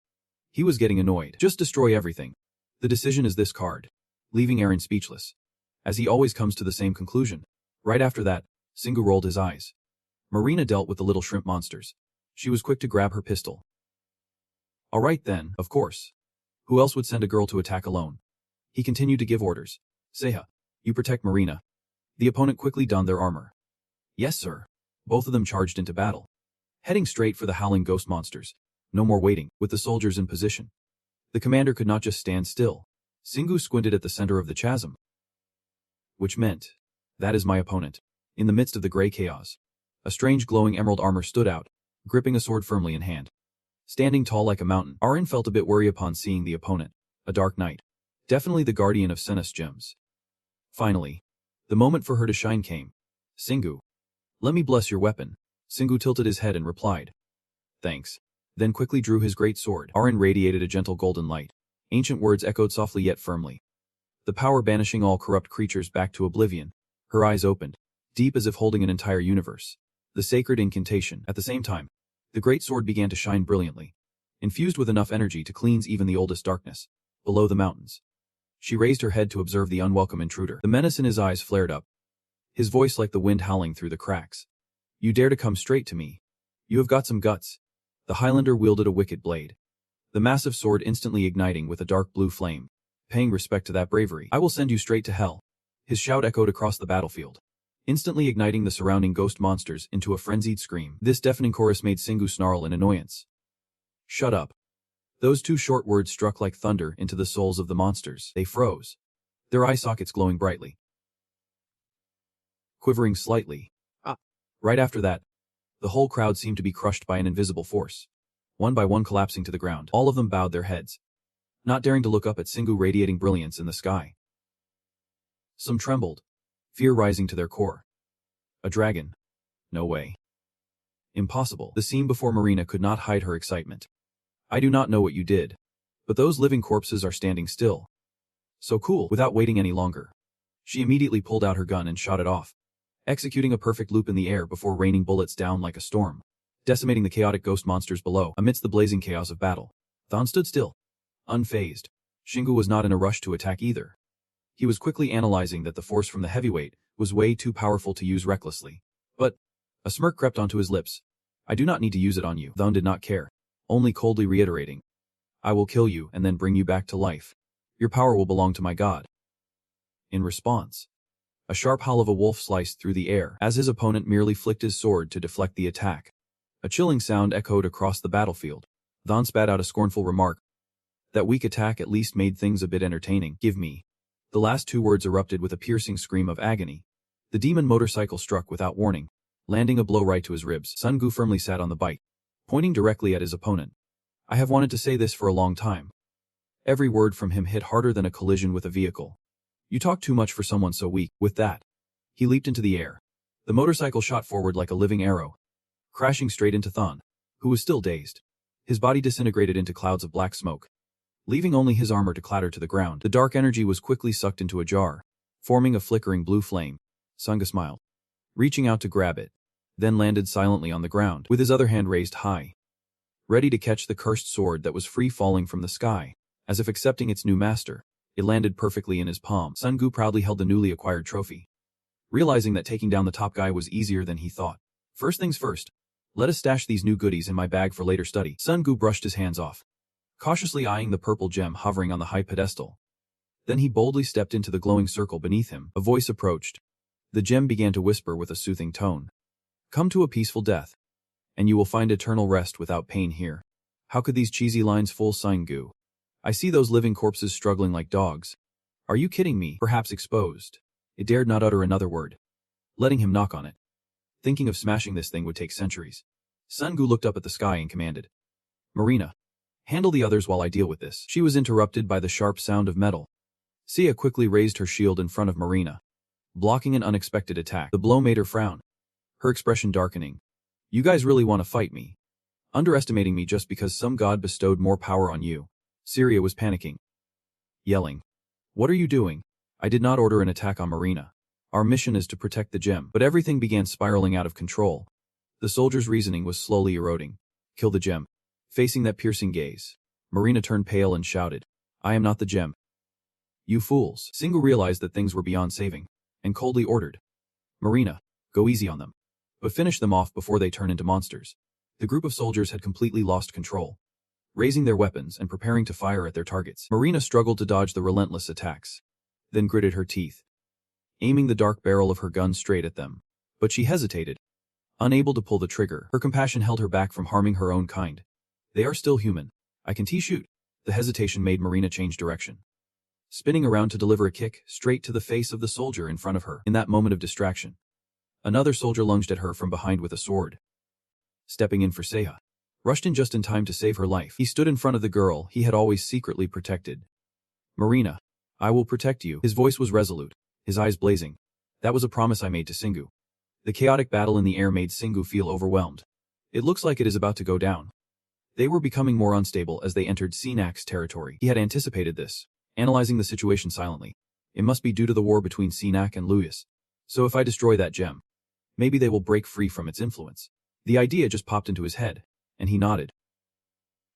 He was getting annoyed. Just destroy everything. The decision is this card. Leaving Eren speechless. As he always comes to the same conclusion. Right after that, Singu rolled his eyes. Marina dealt with the little shrimp monsters. She was quick to grab her pistol. Alright then, of course. Who else would send a girl to attack alone? He continued to give orders. Seha, you protect Marina. The opponent quickly donned their armor. Yes, sir. Both of them charged into battle. Heading straight for the howling ghost monsters. No more waiting, with the soldiers in position. The commander could not just stand still. Singu squinted at the center of the chasm. Which meant, that is my opponent. In the midst of the gray chaos. A strange glowing emerald armor stood out, gripping a sword firmly in hand. Standing tall like a mountain, Eren felt a bit wary upon seeing the opponent. A dark knight. Definitely the guardian of Senna's gems. Finally, the moment for her to shine came. Singu. Let me bless your weapon. Singu tilted his head and replied. Thanks. Then quickly drew his great sword. Eren radiated a gentle golden light. Ancient words echoed softly yet firmly. The power banishing all corrupt creatures back to oblivion. Her eyes opened, deep as if holding an entire universe. The sacred incantation. At the same time, the great sword began to shine brilliantly, infused with enough energy to cleanse even the oldest darkness. Below the mountains. She raised her head to observe the unwelcome intruder. The menace in his eyes flared up. His voice like the wind howling through the cracks. You dare to come straight to me? You have got some guts. The Highlander wielded a wicked blade. The massive sword instantly igniting with a dark blue flame. Paying respect to that bravery. I will send you straight to hell. His shout echoed across the battlefield, instantly igniting the surrounding ghost monsters into a frenzied scream. This deafening chorus made Singu snarl in annoyance. Shut up. Those two short words struck like thunder into the souls of the monsters. They froze, their eye sockets glowing brightly, quivering slightly. Right after that, the whole crowd seemed to be crushed by an invisible force, one by one collapsing to the ground. All of them bowed their heads, not daring to look up at Singu radiating brilliance in the sky. Some trembled, fear rising to their core. A dragon? No way. Impossible. The scene before Marina could not hide her excitement. I do not know what you did, but those living corpses are standing still. So cool. Without waiting any longer, she immediately pulled out her gun and shot it off, executing a perfect loop in the air before raining bullets down like a storm, decimating the chaotic ghost monsters below. Amidst the blazing chaos of battle, Thon stood still, unfazed. Shingu was not in a rush to attack either. He was quickly analyzing that the force from the heavyweight was way too powerful to use recklessly. But a smirk crept onto his lips. I do not need to use it on you. Thon did not care, only coldly reiterating. I will kill you and then bring you back to life. Your power will belong to my god. In response, a sharp howl of a wolf sliced through the air as his opponent merely flicked his sword to deflect the attack. A chilling sound echoed across the battlefield. Thon spat out a scornful remark. That weak attack at least made things a bit entertaining. Give me. The last two words erupted with a piercing scream of agony. The demon motorcycle struck without warning, landing a blow right to his ribs. Sungu firmly sat on the bike, pointing directly at his opponent. I have wanted to say this for a long time. Every word from him hit harder than a collision with a vehicle. You talk too much for someone so weak. With that, he leaped into the air. The motorcycle shot forward like a living arrow, crashing straight into Thon, who was still dazed. His body disintegrated into clouds of black smoke, leaving only his armor to clatter to the ground. The dark energy was quickly sucked into a jar, forming a flickering blue flame. Sunga smiled, reaching out to grab it, then landed silently on the ground, with his other hand raised high, ready to catch the cursed sword that was free falling from the sky. As if accepting its new master, it landed perfectly in his palm. Sungu proudly held the newly acquired trophy, realizing that taking down the top guy was easier than he thought. First things first, let us stash these new goodies in my bag for later study. Sungu brushed his hands off, cautiously eyeing the purple gem hovering on the high pedestal. Then he boldly stepped into the glowing circle beneath him. A voice approached. The gem began to whisper with a soothing tone. Come to a peaceful death, and you will find eternal rest without pain here. How could these cheesy lines fool Sungu? I see those living corpses struggling like dogs. Are you kidding me? Perhaps exposed. It dared not utter another word, letting him knock on it. Thinking of smashing this thing would take centuries. Sungu looked up at the sky and commanded. Marina, handle the others while I deal with this. She was interrupted by the sharp sound of metal. Sia quickly raised her shield in front of Marina, blocking an unexpected attack. The blow made her frown, her expression darkening. You guys really want to fight me? Underestimating me just because some god bestowed more power on you. Syria was panicking, yelling. What are you doing? I did not order an attack on Marina. Our mission is to protect the gem. But everything began spiraling out of control. The soldier's reasoning was slowly eroding. Kill the gem. Facing that piercing gaze, Marina turned pale and shouted, "I am not the gem." "You fools." Singu realized that things were beyond saving, and coldly ordered, "Marina, go easy on them. But finish them off before they turn into monsters." The group of soldiers had completely lost control, raising their weapons and preparing to fire at their targets. Marina struggled to dodge the relentless attacks, then gritted her teeth, aiming the dark barrel of her gun straight at them. But she hesitated, unable to pull the trigger. Her compassion held her back from harming her own kind. "They are still human. I can shoot." The hesitation made Marina change direction, spinning around to deliver a kick straight to the face of the soldier in front of her. In that moment of distraction, another soldier lunged at her from behind with a sword. Stepping in for Seiha, rushed in just in time to save her life. He stood in front of the girl he had always secretly protected. "Marina, I will protect you." His voice was resolute, his eyes blazing. "That was a promise I made to Singu." The chaotic battle in the air made Singu feel overwhelmed. "It looks like it is about to go down." They were becoming more unstable as they entered Sinak's territory. He had anticipated this, analyzing the situation silently. It must be due to the war between Sinak and Luyas. So if I destroy that gem, maybe they will break free from its influence. The idea just popped into his head, and he nodded,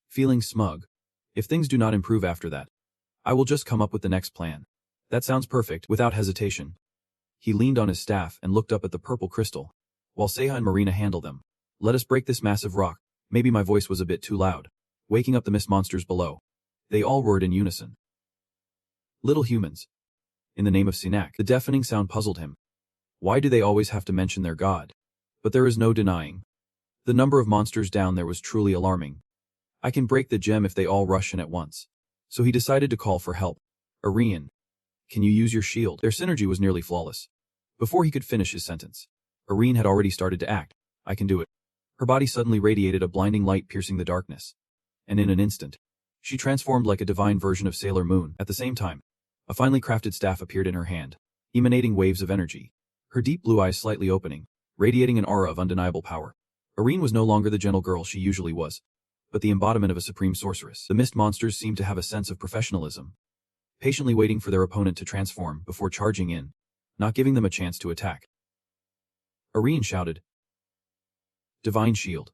feeling smug. "If things do not improve after that, I will just come up with the next plan." "That sounds perfect." Without hesitation, he leaned on his staff and looked up at the purple crystal, while Seiha and Marina handle them. "Let us break this massive rock." Maybe my voice was a bit too loud, waking up the mist monsters below. They all roared in unison. "Little humans." In the name of Sinak. The deafening sound puzzled him. Why do they always have to mention their god? But there is no denying, the number of monsters down there was truly alarming. "I can break the gem if they all rush in at once." So he decided to call for help. "Arian, can you use your shield?" Their synergy was nearly flawless. Before he could finish his sentence, Arian had already started to act. "I can do it." Her body suddenly radiated a blinding light piercing the darkness. And in an instant, she transformed like a divine version of Sailor Moon. At the same time, a finely crafted staff appeared in her hand, emanating waves of energy. Her deep blue eyes slightly opening, radiating an aura of undeniable power. Irene was no longer the gentle girl she usually was, but the embodiment of a supreme sorceress. The mist monsters seemed to have a sense of professionalism, patiently waiting for their opponent to transform before charging in, not giving them a chance to attack. Irene shouted, "Divine Shield."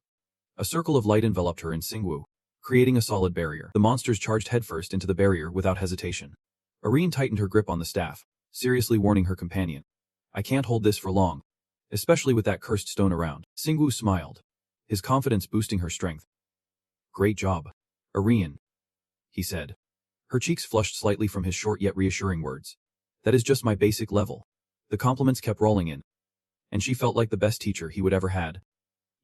A circle of light enveloped her and Singwu, creating a solid barrier. The monsters charged headfirst into the barrier without hesitation. Irene tightened her grip on the staff, seriously warning her companion, "I can't hold this for long, especially with that cursed stone around." Singwu smiled, his confidence boosting her strength. "Great job, Irene," he said. Her cheeks flushed slightly from his short yet reassuring words. "That is just my basic level." The compliments kept rolling in, and she felt like the best teacher he would ever had.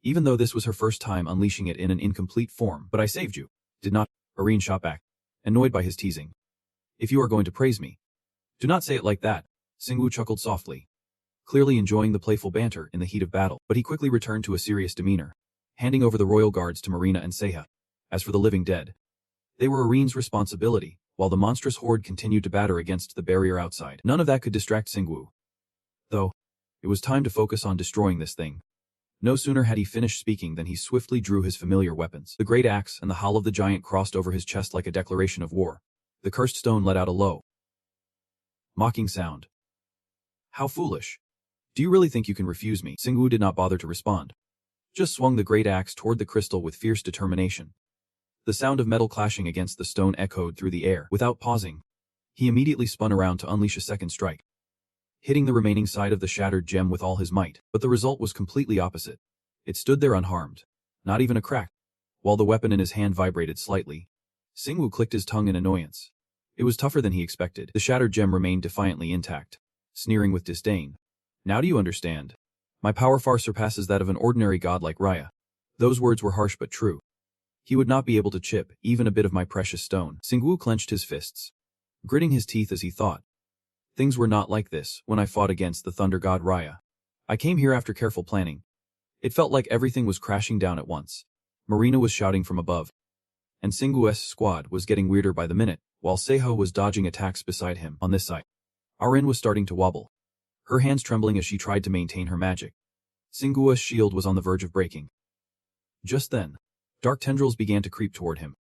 Even though this was her first time unleashing it in an incomplete form. "But I saved you, did not?" Irene shot back, annoyed by his teasing. "If you are going to praise me, do not say it like that." Singwu chuckled softly, clearly enjoying the playful banter in the heat of battle. But he quickly returned to a serious demeanor, handing over the royal guards to Marina and Seiha. As for the living dead, they were Irene's responsibility, while the monstrous horde continued to batter against the barrier outside. None of that could distract Singwu, though. It was time to focus on destroying this thing. No sooner had he finished speaking than he swiftly drew his familiar weapons. The great axe and the howl of the giant crossed over his chest like a declaration of war. The cursed stone let out a low, mocking sound. "How foolish. Do you really think you can refuse me?" Singwu did not bother to respond, just swung the great axe toward the crystal with fierce determination. The sound of metal clashing against the stone echoed through the air. Without pausing, he immediately spun around to unleash a second strike, hitting the remaining side of the shattered gem with all his might. But the result was completely opposite. It stood there unharmed, not even a crack. While the weapon in his hand vibrated slightly, Singwu clicked his tongue in annoyance. It was tougher than he expected. The shattered gem remained defiantly intact, sneering with disdain. "Now do you understand? My power far surpasses that of an ordinary god like Raya." Those words were harsh but true. He would not be able to chip even a bit of my precious stone. Singwu clenched his fists, gritting his teeth as he thought. Things were not like this when I fought against the thunder god Raya. I came here after careful planning. It felt like everything was crashing down at once. Marina was shouting from above, and Singwu's squad was getting weirder by the minute, while Seiho was dodging attacks beside him. On this side, Arin was starting to wobble, her hands trembling as she tried to maintain her magic. Singwu's shield was on the verge of breaking. Just then, dark tendrils began to creep toward him,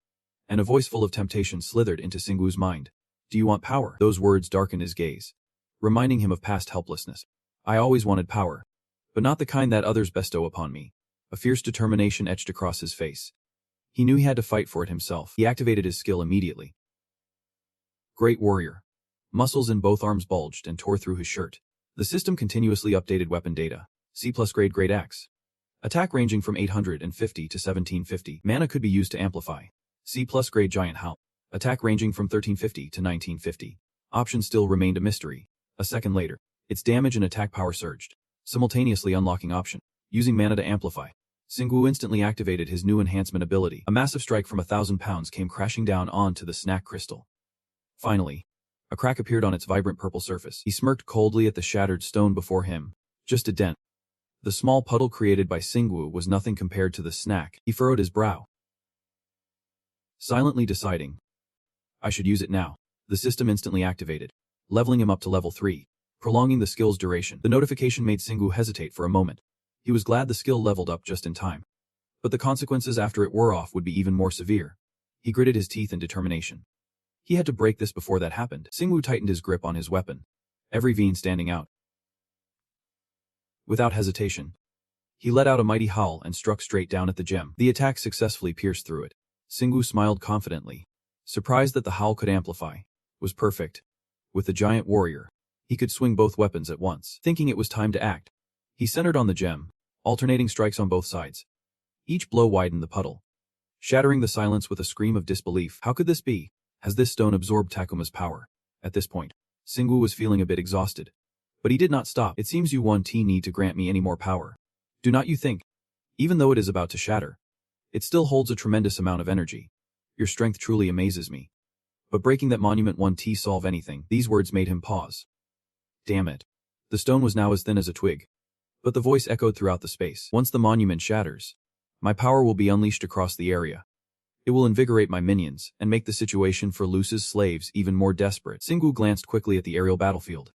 and a voice full of temptation slithered into Singwu's mind. "Do you want power?" Those words darkened his gaze, reminding him of past helplessness. "I always wanted power, but not the kind that others bestow upon me." A fierce determination etched across his face. He knew he had to fight for it himself. He activated his skill immediately. Great Warrior. Muscles in both arms bulged and tore through his shirt. The system continuously updated weapon data. C+ grade X. Attack ranging from 850 to 1750. Mana could be used to amplify. C+ grade Giant Howl. Attack ranging from 1350 to 1950. Option still remained a mystery. A second later, its damage and attack power surged, simultaneously unlocking option. Using mana to amplify. Xingwu instantly activated his new enhancement ability. A massive strike from 1,000 pounds came crashing down onto the snack crystal. Finally, a crack appeared on its vibrant purple surface. He smirked coldly at the shattered stone before him. Just a dent. The small puddle created by Xingwu was nothing compared to the snack. He furrowed his brow, silently deciding, I should use it now. The system instantly activated, leveling him up to level 3, prolonging the skill's duration. The notification made Xingwu hesitate for a moment. He was glad the skill leveled up just in time. But the consequences after it wore off would be even more severe. He gritted his teeth in determination. He had to break this before that happened. Xingwu tightened his grip on his weapon, every vein standing out. Without hesitation, he let out a mighty howl and struck straight down at the gem. The attack successfully pierced through it. Xingwu smiled confidently, surprised that the howl could amplify. Was perfect. With the giant warrior, he could swing both weapons at once. Thinking it was time to act, he centered on the gem, alternating strikes on both sides. Each blow widened the puddle, shattering the silence with a scream of disbelief. How could this be? Has this stone absorbed Takuma's power? At this point, Xingwu was feeling a bit exhausted. But he did not stop. It seems you 1T need to grant me any more power. Do not you think? Even though it is about to shatter, it still holds a tremendous amount of energy. Your strength truly amazes me. But breaking that monument 1T solve anything? These words made him pause. Damn it. The stone was now as thin as a twig. But the voice echoed throughout the space. Once the monument shatters, my power will be unleashed across the area. It will invigorate my minions and make the situation for Luce's slaves even more desperate. Xingwu glanced quickly at the aerial battlefield.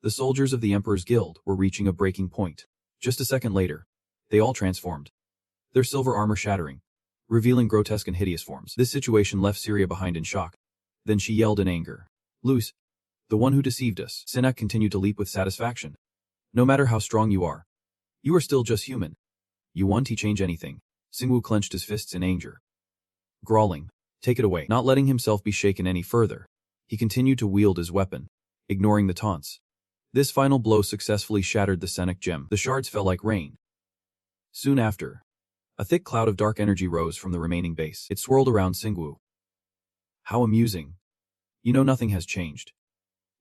The soldiers of the Emperor's Guild were reaching a breaking point. Just a second later, they all transformed, their silver armor shattering, revealing grotesque and hideous forms. This situation left Syria behind in shock. Then she yelled in anger. Luce, the one who deceived us. Sinak continued to leap with satisfaction. No matter how strong you are still just human. You want to change anything. Xingwu clenched his fists in anger. Growling, take it away. Not letting himself be shaken any further, he continued to wield his weapon, ignoring the taunts. This final blow successfully shattered the Senek gem. The shards fell like rain. Soon after, a thick cloud of dark energy rose from the remaining base. It swirled around Xingwu. How amusing. You know nothing has changed.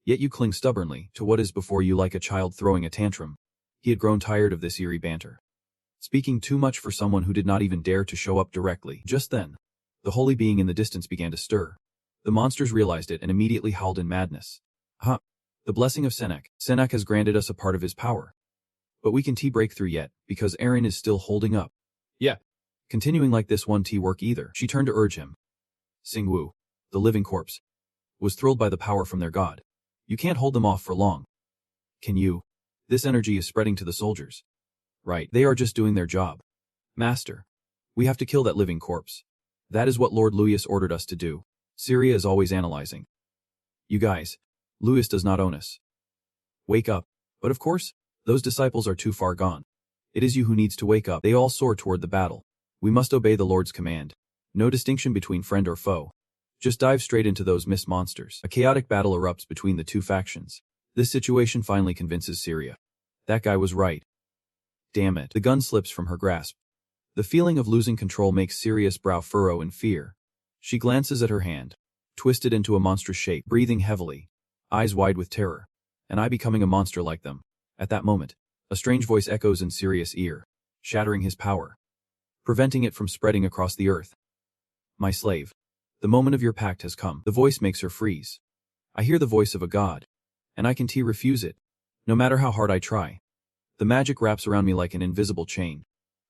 Yet you cling stubbornly to what is before you like a child throwing a tantrum. He had grown tired of this eerie banter. Speaking too much for someone who did not even dare to show up directly. Just then, the holy being in the distance began to stir. The monsters realized it and immediately howled in madness. Huh. The blessing of Senek. Senek has granted us a part of his power. But we can break through yet, because Aaron is still holding up. Yeah. Continuing like this 1T work either. She turned to urge him. Xingwu, the living corpse, was thrilled by the power from their god. You can't hold them off for long. Can you? This energy is spreading to the soldiers. Right, they are just doing their job. Master, we have to kill that living corpse. That is what Lord Louis ordered us to do. Syria is always analyzing. You guys, Louis does not own us. Wake up. But of course, those disciples are too far gone. It is you who needs to wake up. They all soar toward the battle. We must obey the Lord's command. No distinction between friend or foe. Just dive straight into those mist monsters. A chaotic battle erupts between the two factions. This situation finally convinces Syria. That guy was right. Damn it. The gun slips from her grasp. The feeling of losing control makes Syria's brow furrow in fear. She glances at her hand, twisted into a monstrous shape, breathing heavily, eyes wide with terror. And I becoming a monster like them. At that moment, a strange voice echoes in Sirius' ear, shattering his power, preventing it from spreading across the earth. My slave, the moment of your pact has come. The voice makes her freeze. I hear the voice of a god, and I can refuse it, no matter how hard I try. The magic wraps around me like an invisible chain.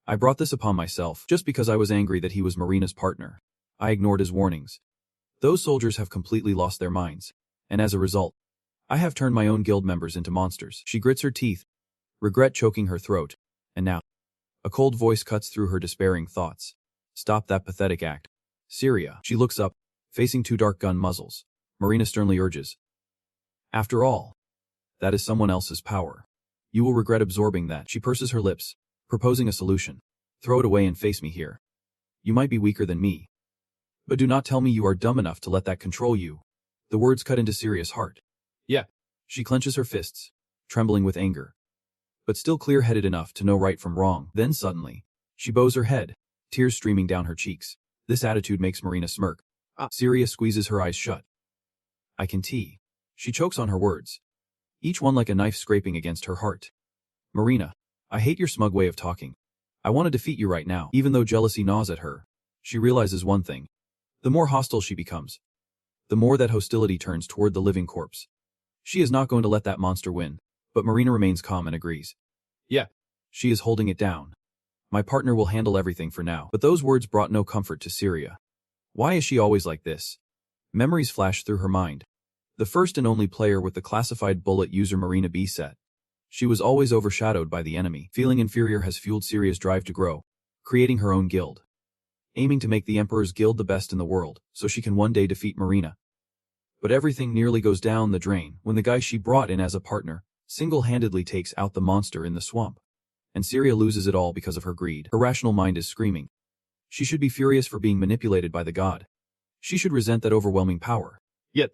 I brought this upon myself just because I was angry that he was Marina's partner. I ignored his warnings. Those soldiers have completely lost their minds, and as a result, I have turned my own guild members into monsters. She grits her teeth, regret choking her throat, and now, a cold voice cuts through her despairing thoughts. Stop that pathetic act. Syria. She looks up, facing two dark gun muzzles. Marina sternly urges. After all, that is someone else's power. You will regret absorbing that. She purses her lips, proposing a solution. Throw it away and face me here. You might be weaker than me. But do not tell me you are dumb enough to let that control you. The words cut into Syria's heart. Yeah. She clenches her fists, trembling with anger, but still clear-headed enough to know right from wrong. Then suddenly, she bows her head, tears streaming down her cheeks. This attitude makes Marina smirk. Syria squeezes her eyes shut. I can tee. She chokes on her words, each one like a knife scraping against her heart. Marina, I hate your smug way of talking. I want to defeat you right now. Even though jealousy gnaws at her, she realizes one thing. The more hostile she becomes, the more that hostility turns toward the living corpse. She is not going to let that monster win, but Marina remains calm and agrees. Yeah. She is holding it down. My partner will handle everything for now. But those words brought no comfort to Syria. Why is she always like this? Memories flash through her mind. The first and only player with the classified bullet user Marina B set. She was always overshadowed by the enemy. Feeling inferior has fueled Syria's drive to grow, creating her own guild, aiming to make the Emperor's Guild the best in the world, so she can one day defeat Marina. But everything nearly goes down the drain when the guy she brought in as a partner single-handedly takes out the monster in the swamp. And Syria loses it all because of her greed. Her rational mind is screaming. She should be furious for being manipulated by the god. She should resent that overwhelming power. Yet,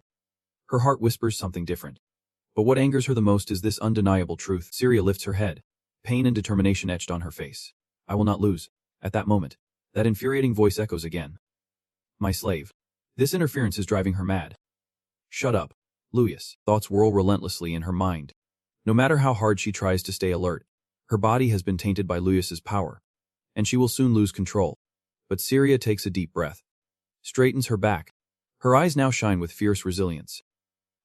her heart whispers something different. But what angers her the most is this undeniable truth. Syria lifts her head, pain and determination etched on her face. I will not lose. At that moment, that infuriating voice echoes again. My slave. This interference is driving her mad. Shut up, Luis. Thoughts whirl relentlessly in her mind. No matter how hard she tries to stay alert, her body has been tainted by Luis's power, and she will soon lose control. But Syria takes a deep breath, straightens her back. Her eyes now shine with fierce resilience.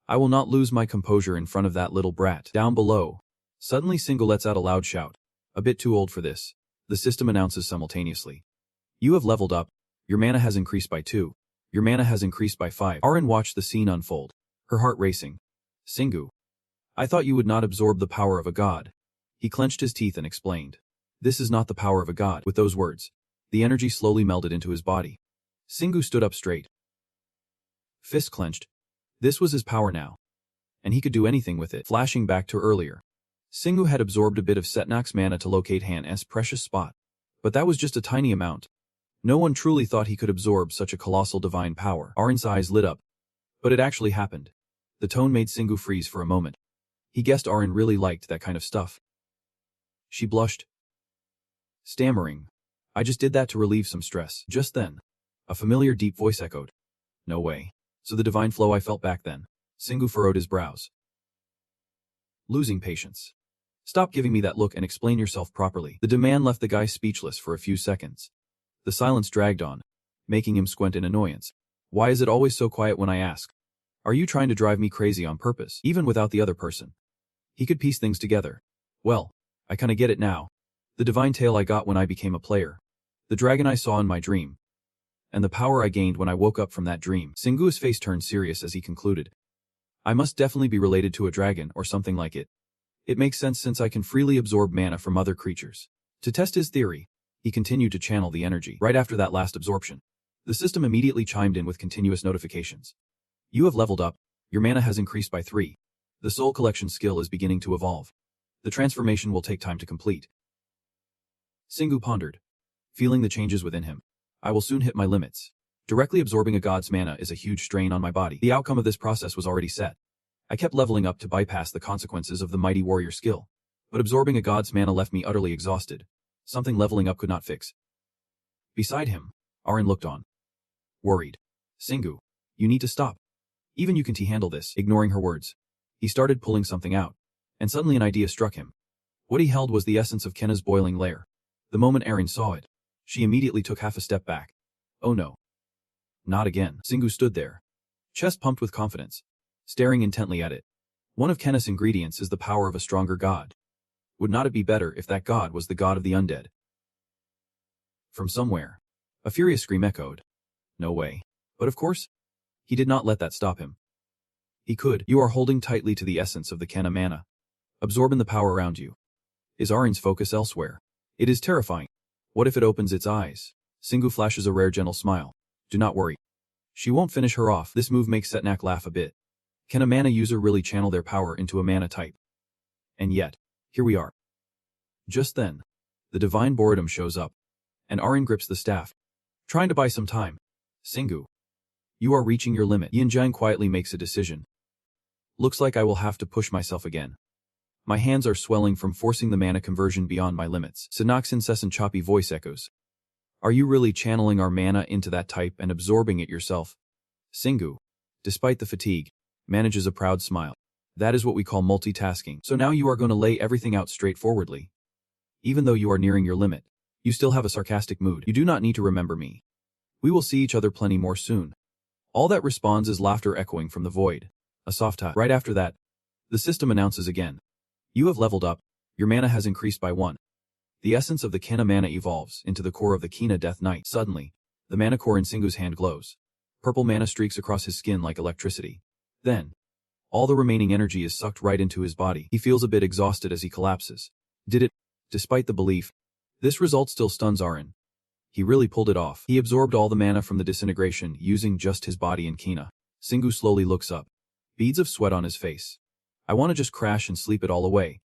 I will not lose my composure in front of that little brat. Down below, suddenly Single lets out a loud shout. A bit too old for this, the system announces simultaneously. You have leveled up. Your mana has increased by 2. Your mana has increased by 5. Arin watched the scene unfold, her heart racing. Singu, I thought you would not absorb the power of a god. He clenched his teeth and explained. This is not the power of a god. With those words, the energy slowly melded into his body. Singu stood up straight, fist clenched. This was his power now, and he could do anything with it. Flashing back to earlier, Singu had absorbed a bit of Setnak's mana to locate Han's precious spot, but that was just a tiny amount. No one truly thought he could absorb such a colossal divine power. Arin's eyes lit up, but it actually happened. The tone made Singu freeze for a moment. He guessed Arin really liked that kind of stuff. She blushed, stammering, I just did that to relieve some stress. Just then, a familiar deep voice echoed. No way. So the divine flow I felt back then. Singu furrowed his brows, losing patience. Stop giving me that look and explain yourself properly. The demand left the guy speechless for a few seconds. The silence dragged on, making him squint in annoyance. Why is it always so quiet when I ask? Are you trying to drive me crazy on purpose? Even without the other person, he could piece things together. Well, I kinda get it now. The divine tale I got when I became a player. The dragon I saw in my dream. And the power I gained when I woke up from that dream. Singu's face turned serious as he concluded. I must definitely be related to a dragon or something like it. It makes sense since I can freely absorb mana from other creatures. To test his theory, he continued to channel the energy. Right after that last absorption, the system immediately chimed in with continuous notifications. You have leveled up. Your mana has increased by 3. The soul collection skill is beginning to evolve. The transformation will take time to complete. Singu pondered, feeling the changes within him. I will soon hit my limits. Directly absorbing a god's mana is a huge strain on my body. The outcome of this process was already set. I kept leveling up to bypass the consequences of the mighty warrior skill, but absorbing a god's mana left me utterly exhausted, something leveling up could not fix. Beside him, Arin looked on, worried. Singu, you need to stop. Even you can handle this. Ignoring her words, he started pulling something out, and suddenly an idea struck him. What he held was the essence of Kenna's boiling lair. The moment Arin saw it, she immediately took half a step back. Oh no. Not again. Singu stood there, chest pumped with confidence, staring intently at it. One of Kenna's ingredients is the power of a stronger god. Would not it be better if that god was the god of the undead? From somewhere, a furious scream echoed. No way. But of course, he did not let that stop him. He could. You are holding tightly to the essence of the Kenna mana, absorbing the power around you. Is Arin's focus elsewhere? It is terrifying. What if it opens its eyes? Singu flashes a rare gentle smile. Do not worry. She won't finish her off. This move makes Setnak laugh a bit. Can a mana user really channel their power into a mana type? And yet, here we are. Just then, the divine boredom shows up, and Arin grips the staff, Trying to buy some time. Singu. You are reaching your limit. Yinjiang quietly makes a decision. Looks like I will have to push myself again. My hands are swelling from forcing the mana conversion beyond my limits. Sinak's incessant choppy voice echoes. Are you really channeling our mana into that type and absorbing it yourself? Singu, despite the fatigue, manages a proud smile. That is what we call multitasking. So now you are going to lay everything out straightforwardly. Even though you are nearing your limit, you still have a sarcastic mood. You do not need to remember me. We will see each other plenty more soon. All that responds is laughter echoing from the void. A soft hut. Right after that, the system announces again. You have leveled up. Your mana has increased by 1. The essence of the Kena mana evolves into the core of the Kena Death Knight. Suddenly, the mana core in Singu's hand glows. Purple mana streaks across his skin like electricity. Then, all the remaining energy is sucked right into his body. He feels a bit exhausted as he collapses. Did it? Despite the belief, this result still stuns Arin. He really pulled it off. He absorbed all the mana from the disintegration using just his body and Kena. Singu slowly looks up. Beads of sweat on his face. I want to just crash and sleep it all away.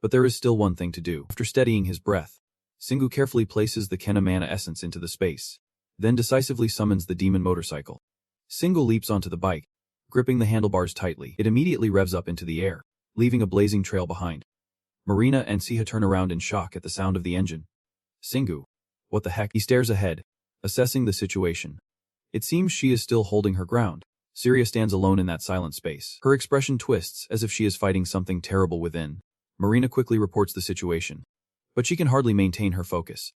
But there is still one thing to do. After steadying his breath, Singu carefully places the Kena mana essence into the space, then decisively summons the demon motorcycle. Singu leaps onto the bike, gripping the handlebars tightly. It immediately revs up into the air, leaving a blazing trail behind. Marina and Siha turn around in shock at the sound of the engine. Singu. What the heck? He stares ahead, assessing the situation. It seems she is still holding her ground. Syria stands alone in that silent space. Her expression twists as if she is fighting something terrible within. Marina quickly reports the situation. But she can hardly maintain her focus.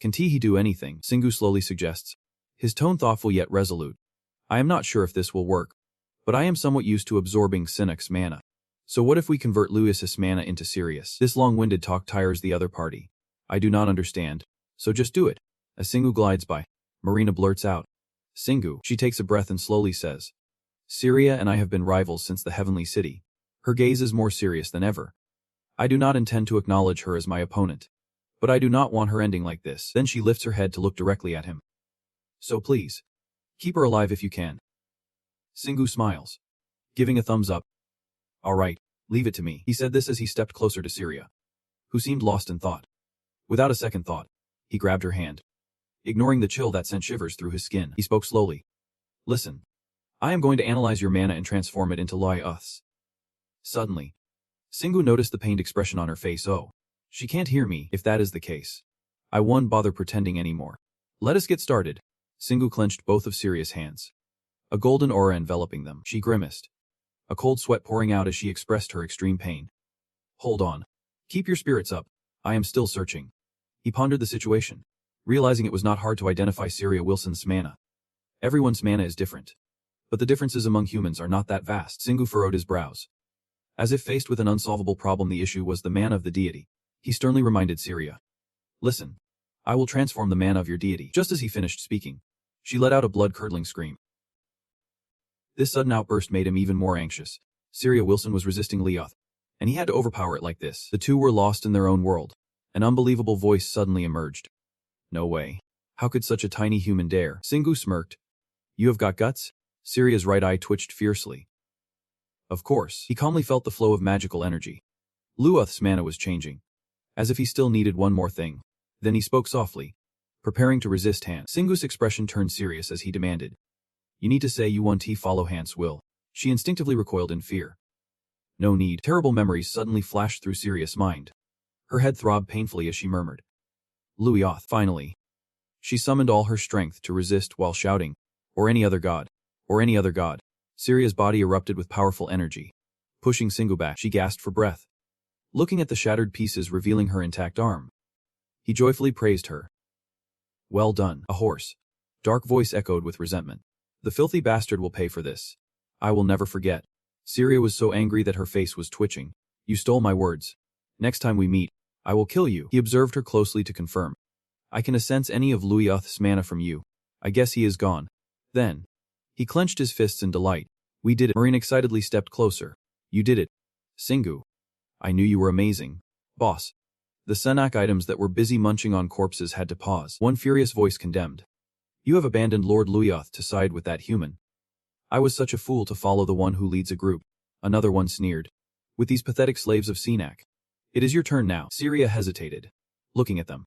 Can Tihi do anything? Singu slowly suggests. His tone thoughtful yet resolute. I am not sure if this will work, but I am somewhat used to absorbing Sinak's mana. So what if we convert Luis's mana into Sirius? This long-winded talk tires the other party. I do not understand. So just do it. As Singu glides by, Marina blurts out. Singu. She takes a breath and slowly says. Syria and I have been rivals since the Heavenly City. Her gaze is more serious than ever. I do not intend to acknowledge her as my opponent. But I do not want her ending like this. Then she lifts her head to look directly at him. So please, keep her alive if you can. Singu smiles, giving a thumbs up. All right, leave it to me. He said this as he stepped closer to Syria, who seemed lost in thought. Without a second thought, he grabbed her hand. Ignoring the chill that sent shivers through his skin, he spoke slowly. Listen. I am going to analyze your mana and transform it into Lui-Uths. Suddenly, Singu noticed the pained expression on her face. Oh, she can't hear me. If that is the case, I won't bother pretending anymore. Let us get started. Singu clenched both of Syria's hands, a golden aura enveloping them. She grimaced, a cold sweat pouring out as she expressed her extreme pain. Hold on. Keep your spirits up. I am still searching. He pondered the situation, realizing it was not hard to identify Syria Wilson's mana. Everyone's mana is different. But the differences among humans are not that vast. Singu furrowed his brows. As if faced with an unsolvable problem, the issue was the mana of the deity. He sternly reminded Syria. Listen. I will transform the mana of your deity. Just as he finished speaking, she let out a blood-curdling scream. This sudden outburst made him even more anxious. Syria Wilson was resisting Lui-Uth, and he had to overpower it like this. The two were lost in their own world. An unbelievable voice suddenly emerged. No way. How could such a tiny human dare? Singu smirked. You have got guts? Syria's right eye twitched fiercely. Of course. He calmly felt the flow of magical energy. Lui-Uth's mana was changing, as if he still needed one more thing. Then he spoke softly, preparing to resist Han. Singu's expression turned serious as he demanded. You need to say you want to follow Han's will. She instinctively recoiled in fear. No need. Terrible memories suddenly flashed through Syria's mind. Her head throbbed painfully as she murmured. Lui-Uth. Finally. She summoned all her strength to resist while shouting, or any other god. Or any other god. Syria's body erupted with powerful energy. Pushing Singu back, she gasped for breath, looking at the shattered pieces revealing her intact arm. He joyfully praised her. Well done. A hoarse, dark voice echoed with resentment. The filthy bastard will pay for this. I will never forget. Syria was so angry that her face was twitching. You stole my words. Next time we meet, I will kill you. He observed her closely to confirm. I can sense any of Lui-Uth's mana from you. I guess he is gone. Then, he clenched his fists in delight. We did it. Marine excitedly stepped closer. You did it. Singu. I knew you were amazing. Boss. The Senak items that were busy munching on corpses had to pause. One furious voice condemned. You have abandoned Lord Lui-Uth to side with that human. I was such a fool to follow the one who leads a group. Another one sneered. With these pathetic slaves of Senak. It is your turn now. Syria hesitated, looking at them.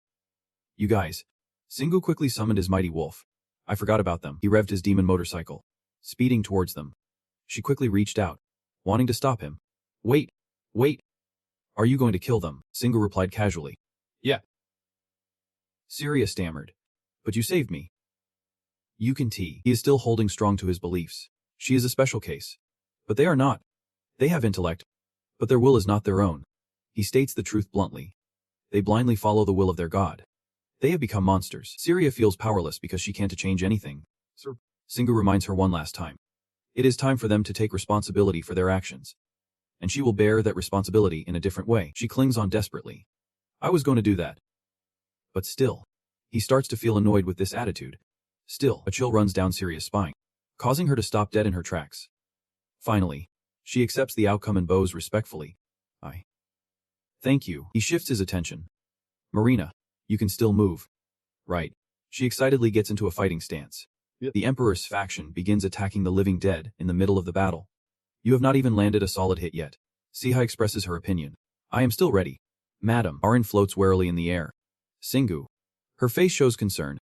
You guys. Singu quickly summoned his mighty wolf, I forgot about them. He revved his demon motorcycle, speeding towards them. She quickly reached out, wanting to stop him. Wait, wait. Are you going to kill them? Singu replied casually. Yeah. Syria stammered. But you saved me. You can tell. He is still holding strong to his beliefs. She is a special case. But they are not. They have intellect. But their will is not their own. He states the truth bluntly. They blindly follow the will of their god. They have become monsters. Syria feels powerless because she can't change anything. Singu reminds her one last time. It is time for them to take responsibility for their actions. And she will bear that responsibility in a different way. She clings on desperately. I was going to do that. But still. He starts to feel annoyed with this attitude. Still, a chill runs down Syria's spine, causing her to stop dead in her tracks. Finally, she accepts the outcome and bows respectfully. Thank you. He shifts his attention. Marina, you can still move. Right. She excitedly gets into a fighting stance. Yep. The Emperor's faction begins attacking the living dead in the middle of the battle. You have not even landed a solid hit yet. Siha expresses her opinion. I am still ready. Madam. Arin floats warily in the air. Singu. Her face shows concern.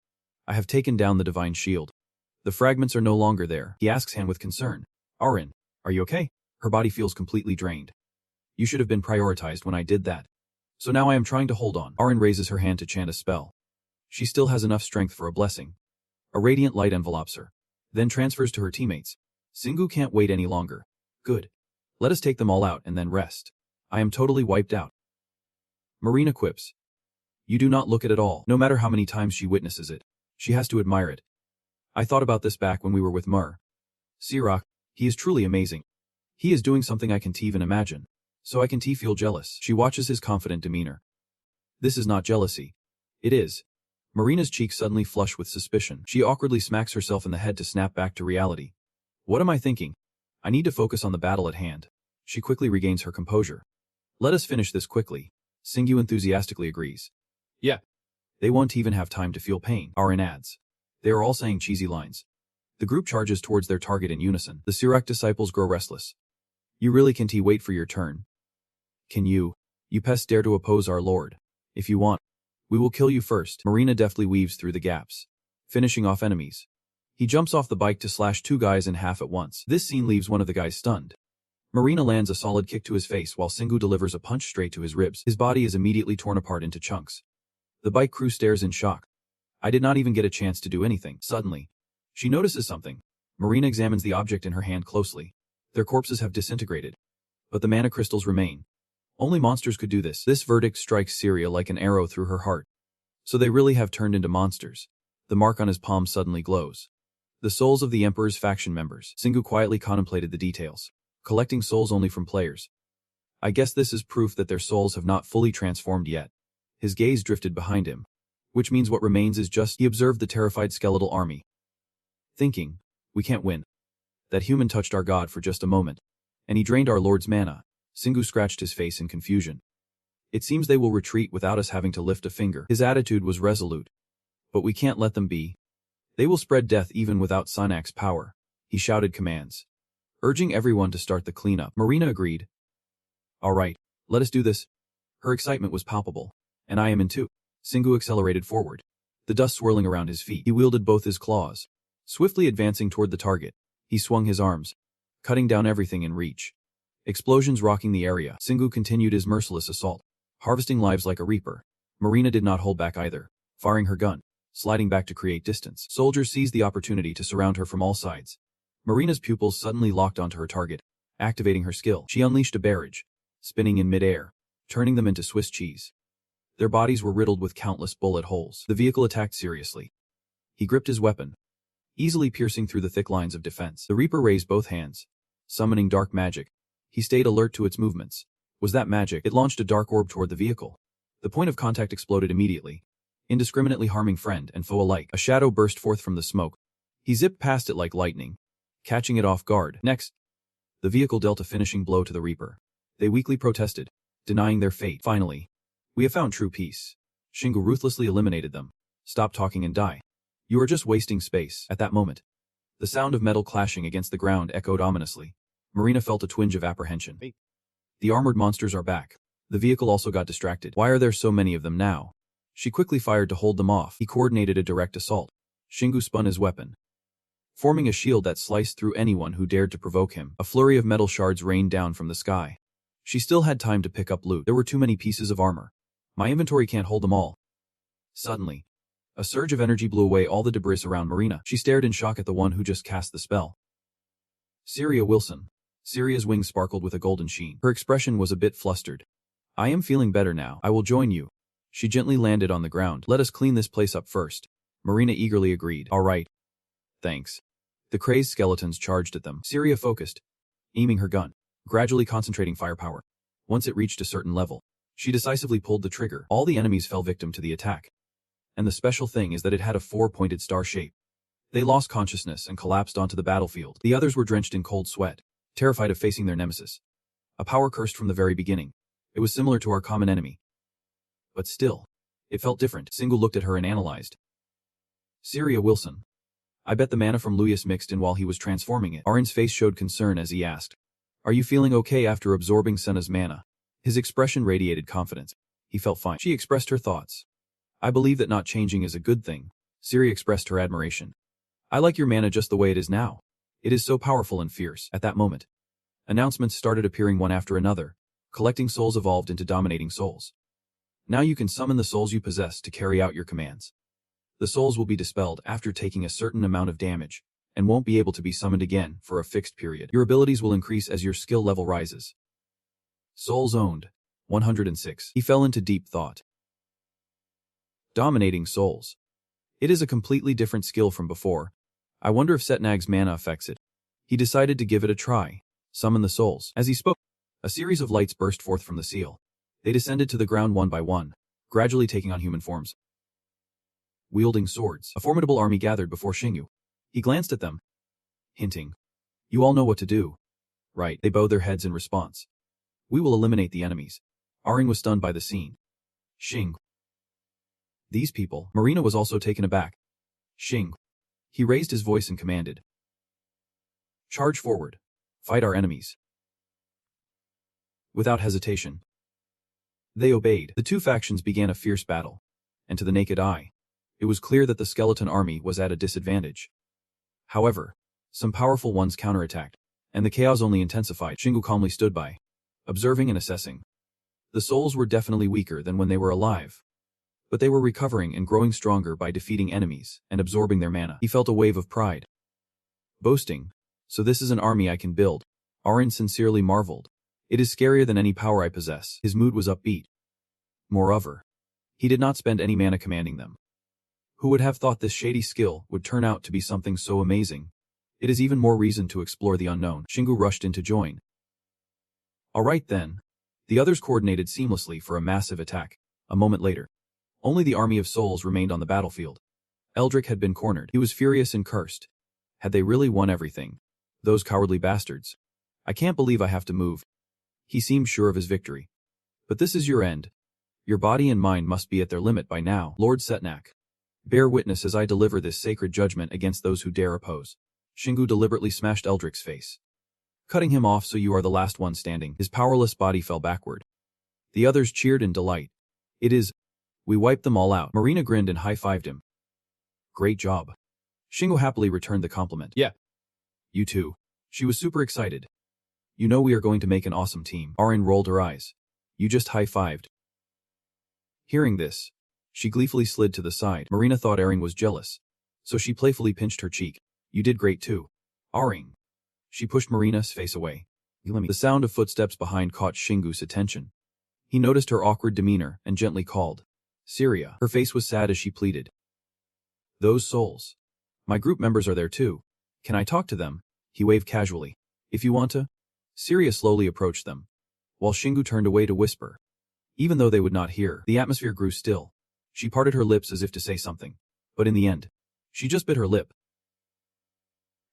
I have taken down the divine shield. The fragments are no longer there. He asks Han with concern. Arin, are you okay? Her body feels completely drained. You should have been prioritized when I did that. So now I am trying to hold on. Arin raises her hand to chant a spell. She still has enough strength for a blessing. A radiant light envelopes her, then transfers to her teammates. Singu can't wait any longer. Good. Let us take them all out and then rest. I am totally wiped out. Marina quips. You do not look it at all. No matter how many times she witnesses it, she has to admire it. I thought about this back when we were with Mur. Sirak, he is truly amazing. He is doing something I can't even imagine. So I can feel jealous. She watches his confident demeanor. This is not jealousy. It is. Marina's cheeks suddenly flush with suspicion. She awkwardly smacks herself in the head to snap back to reality. What am I thinking? I need to focus on the battle at hand. She quickly regains her composure. Let us finish this quickly. Singu enthusiastically agrees. Yeah. They won't even have time to feel pain, Arin adds. They are all saying cheesy lines. The group charges towards their target in unison. The Sirak disciples grow restless. You really can't wait for your turn. Can you? You pests dare to oppose our lord. If you want, we will kill you first. Marina deftly weaves through the gaps, finishing off enemies. He jumps off the bike to slash two guys in half at once. This scene leaves one of the guys stunned. Marina lands a solid kick to his face while Singu delivers a punch straight to his ribs. His body is immediately torn apart into chunks. The bike crew stares in shock. I did not even get a chance to do anything. Suddenly, she notices something. Marina examines the object in her hand closely. Their corpses have disintegrated. But the mana crystals remain. Only monsters could do this. This verdict strikes Syria like an arrow through her heart. So they really have turned into monsters. The mark on his palm suddenly glows. The souls of the Emperor's faction members. Singu quietly contemplated the details, collecting souls only from players. I guess this is proof that their souls have not fully transformed yet. His gaze drifted behind him, which means what remains is just. He observed the terrified skeletal army, thinking, we can't win. That human touched our god for just a moment, and he drained our lord's mana. Singu scratched his face in confusion. It seems they will retreat without us having to lift a finger. His attitude was resolute. But we can't let them be. They will spread death even without Sinak's power. He shouted commands, urging everyone to start the cleanup. Marina agreed. All right, let us do this. Her excitement was palpable. And I am in too. Singu accelerated forward, the dust swirling around his feet. He wielded both his claws, swiftly advancing toward the target. He swung his arms, cutting down everything in reach. Explosions rocking the area. Singu continued his merciless assault, harvesting lives like a reaper. Marina did not hold back either, firing her gun, sliding back to create distance. Soldiers seized the opportunity to surround her from all sides. Marina's pupils suddenly locked onto her target, activating her skill. She unleashed a barrage, spinning in midair, turning them into Swiss cheese. Their bodies were riddled with countless bullet holes. The vehicle attacked seriously. He gripped his weapon, easily piercing through the thick lines of defense. The Reaper raised both hands, summoning dark magic. He stayed alert to its movements. Was that magic? It launched a dark orb toward the vehicle. The point of contact exploded immediately, indiscriminately harming friend and foe alike. A shadow burst forth from the smoke. He zipped past it like lightning, catching it off guard. Next, the vehicle dealt a finishing blow to the Reaper. They weakly protested, denying their fate. Finally, we have found true peace. Shingu ruthlessly eliminated them. Stop talking and die. You are just wasting space. At that moment, the sound of metal clashing against the ground echoed ominously. Marina felt a twinge of apprehension. The armored monsters are back. The vehicle also got distracted. Why are there so many of them now? She quickly fired to hold them off. He coordinated a direct assault, Shingu spun his weapon, forming a shield that sliced through anyone who dared to provoke him. A flurry of metal shards rained down from the sky. She still had time to pick up loot. There were too many pieces of armor. My inventory can't hold them all. Suddenly, a surge of energy blew away all the debris around Marina. She stared in shock at the one who just cast the spell. Syria Wilson. Syria's wings sparkled with a golden sheen. Her expression was a bit flustered. I am feeling better now. I will join you. She gently landed on the ground. Let us clean this place up first. Marina eagerly agreed. All right. Thanks. The crazed skeletons charged at them. Syria focused, aiming her gun, gradually concentrating firepower. Once it reached a certain level, she decisively pulled the trigger. All the enemies fell victim to the attack. And the special thing is that it had a 4-pointed star shape. They lost consciousness and collapsed onto the battlefield. The others were drenched in cold sweat, terrified of facing their nemesis. A power cursed from the very beginning. It was similar to our common enemy. But still, it felt different. Single looked at her and analyzed. Syria Wilson. I bet the mana from Luyas mixed in while he was transforming it. Arin's face showed concern as he asked, are you feeling okay after absorbing Senna's mana? His expression radiated confidence. He felt fine. She expressed her thoughts. I believe that not changing is a good thing. Syria expressed her admiration. I like your mana just the way it is now. It is so powerful and fierce. At that moment, announcements started appearing one after another. Collecting souls evolved into dominating souls. Now you can summon the souls you possess to carry out your commands. The souls will be dispelled after taking a certain amount of damage, and won't be able to be summoned again for a fixed period. Your abilities will increase as your skill level rises. Souls owned. 106. He fell into deep thought. Dominating souls. It is a completely different skill from before. I wonder if Setnag's mana affects it. He decided to give it a try. Summon the souls. As he spoke, a series of lights burst forth from the seal. They descended to the ground one by one, gradually taking on human forms. Wielding swords, a formidable army gathered before Shingu. He glanced at them, hinting, you all know what to do. Right. They bowed their heads in response. We will eliminate the enemies. Arin was stunned by the scene. Shingu. These people. Marina was also taken aback. Shingu. He raised his voice and commanded. Charge forward. Fight our enemies. Without hesitation, they obeyed. The two factions began a fierce battle, and to the naked eye, it was clear that the skeleton army was at a disadvantage. However, some powerful ones counterattacked, and the chaos only intensified. Shingu calmly stood by, observing and assessing. The souls were definitely weaker than when they were alive, but they were recovering and growing stronger by defeating enemies and absorbing their mana. He felt a wave of pride. Boasting, so this is an army I can build. Arin sincerely marveled. It is scarier than any power I possess. His mood was upbeat. Moreover, he did not spend any mana commanding them. Who would have thought this shady skill would turn out to be something so amazing? It is even more reason to explore the unknown. Shingu rushed in to join. Alright then. The others coordinated seamlessly for a massive attack. A moment later, only the army of souls remained on the battlefield. Eldrick had been cornered. He was furious and cursed. Had they really won everything? Those cowardly bastards. I can't believe I have to move. He seemed sure of his victory. But this is your end. Your body and mind must be at their limit by now. Lord Setnak. Bear witness as I deliver this sacred judgment against those who dare oppose. Shingu deliberately smashed Eldrick's face, cutting him off so you are the last one standing. His powerless body fell backward. The others cheered in delight. It is. We wiped them all out. Marina grinned and high-fived him. Great job. Shingu happily returned the compliment. Yeah. You too. She was super excited. You know we are going to make an awesome team. Arin rolled her eyes. You just high-fived. Hearing this, she gleefully slid to the side. Marina thought Arin was jealous, so she playfully pinched her cheek. You did great too. Arin. She pushed Marina's face away. The sound of footsteps behind caught Shingu's attention. He noticed her awkward demeanor and gently called. Syria. Her face was sad as she pleaded. Those souls. My group members are there too. Can I talk to them? He waved casually. If you want to. Syria slowly approached them, while Shingu turned away to whisper. Even though they would not hear, the atmosphere grew still. She parted her lips as if to say something, but in the end, she just bit her lip.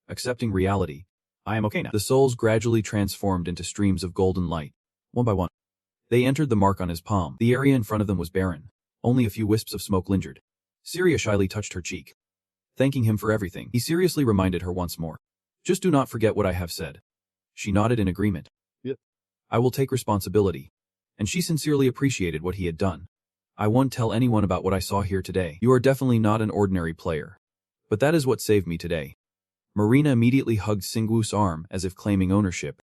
Accepting reality. I am okay now. The souls gradually transformed into streams of golden light. One by one, they entered the mark on his palm. The area in front of them was barren. Only a few wisps of smoke lingered. Syria shyly touched her cheek, thanking him for everything. He seriously reminded her once more. Just do not forget what I have said. She nodded in agreement. Yep. I will take responsibility. And she sincerely appreciated what he had done. I won't tell anyone about what I saw here today. You are definitely not an ordinary player. But that is what saved me today. Marina immediately hugged Singwoo's arm as if claiming ownership.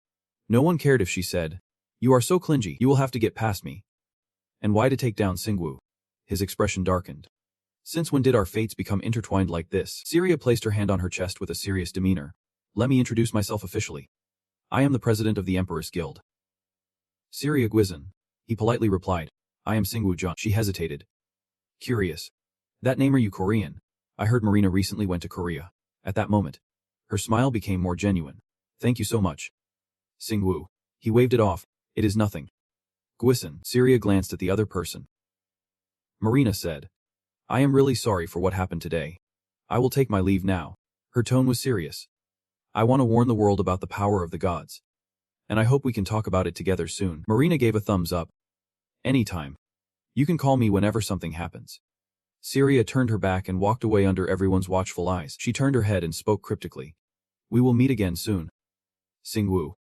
No one cared if she said, "You are so clingy, you will have to get past me." And why to take down Singwoo? His expression darkened. Since when did our fates become intertwined like this? Syria placed her hand on her chest with a serious demeanor. Let me introduce myself officially. I am the president of the Emperor's Guild. Syria Guizhen. He politely replied. I am Singwoo Jun. She hesitated. Curious. That name, are you Korean? I heard Marina recently went to Korea. At that moment, her smile became more genuine. Thank you so much. Singwoo. He waved it off. It is nothing. Guizhen. Syria glanced at the other person. Marina said. I am really sorry for what happened today. I will take my leave now. Her tone was serious. I want to warn the world about the power of the gods. And I hope we can talk about it together soon. Marina gave a thumbs up. Anytime. You can call me whenever something happens. Syria turned her back and walked away under everyone's watchful eyes. She turned her head and spoke cryptically. We will meet again soon. Singwoo.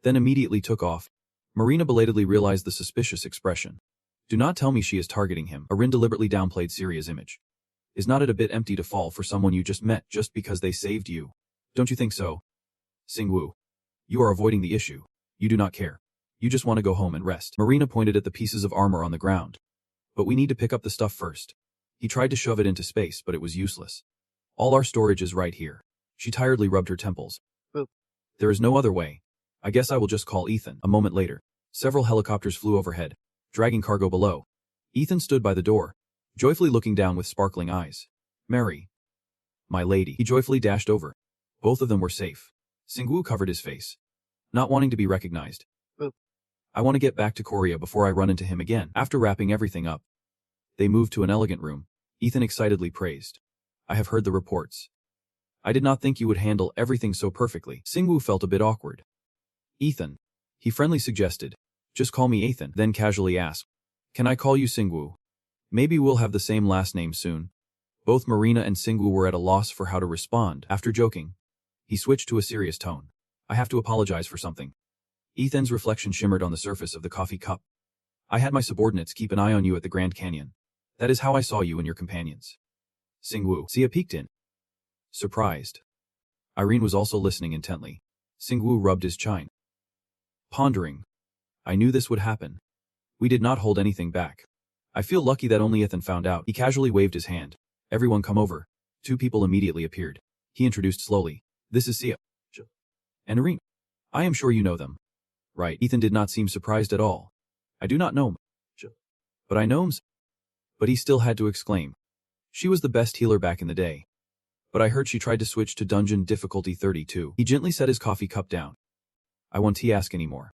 Then immediately took off. Marina belatedly realized the suspicious expression. Do not tell me she is targeting him. Arin deliberately downplayed Syria's image. Is not it a bit empty to fall for someone you just met just because they saved you? Don't you think so? Singwoo. You are avoiding the issue. You do not care. You just want to go home and rest. Marina pointed at the pieces of armor on the ground. But we need to pick up the stuff first. He tried to shove it into space, but it was useless. All our storage is right here. She tiredly rubbed her temples. There is no other way. I guess I will just call Ethan. A moment later, several helicopters flew overhead, dragging cargo below. Ethan stood by the door, joyfully looking down with sparkling eyes. Mary. My lady. He joyfully dashed over. Both of them were safe. Singwoo covered his face, not wanting to be recognized. I want to get back to Korea before I run into him again. After wrapping everything up, they moved to an elegant room. Ethan excitedly praised. I have heard the reports. I did not think you would handle everything so perfectly. Singwoo felt a bit awkward. Ethan. He friendly suggested. Just call me Ethan. Then casually asked. Can I call you Singwoo? Maybe we'll have the same last name soon. Both Marina and Singwoo were at a loss for how to respond. After joking, he switched to a serious tone. I have to apologize for something. Ethan's reflection shimmered on the surface of the coffee cup. I had my subordinates keep an eye on you at the Grand Canyon. That is how I saw you and your companions. Singwoo. Sia peeked in. Surprised. Irene was also listening intently. Singwoo rubbed his chin. Pondering. I knew this would happen. We did not hold anything back. I feel lucky that only Ethan found out. He casually waved his hand. Everyone come over. Two people immediately appeared. He introduced slowly. This is Sia. And Irene. I am sure you know them. Right. Ethan did not seem surprised at all. I do not know him. But I know him. But he still had to exclaim. She was the best healer back in the day. But I heard she tried to switch to dungeon difficulty 32. He gently set his coffee cup down. I won't ask anymore.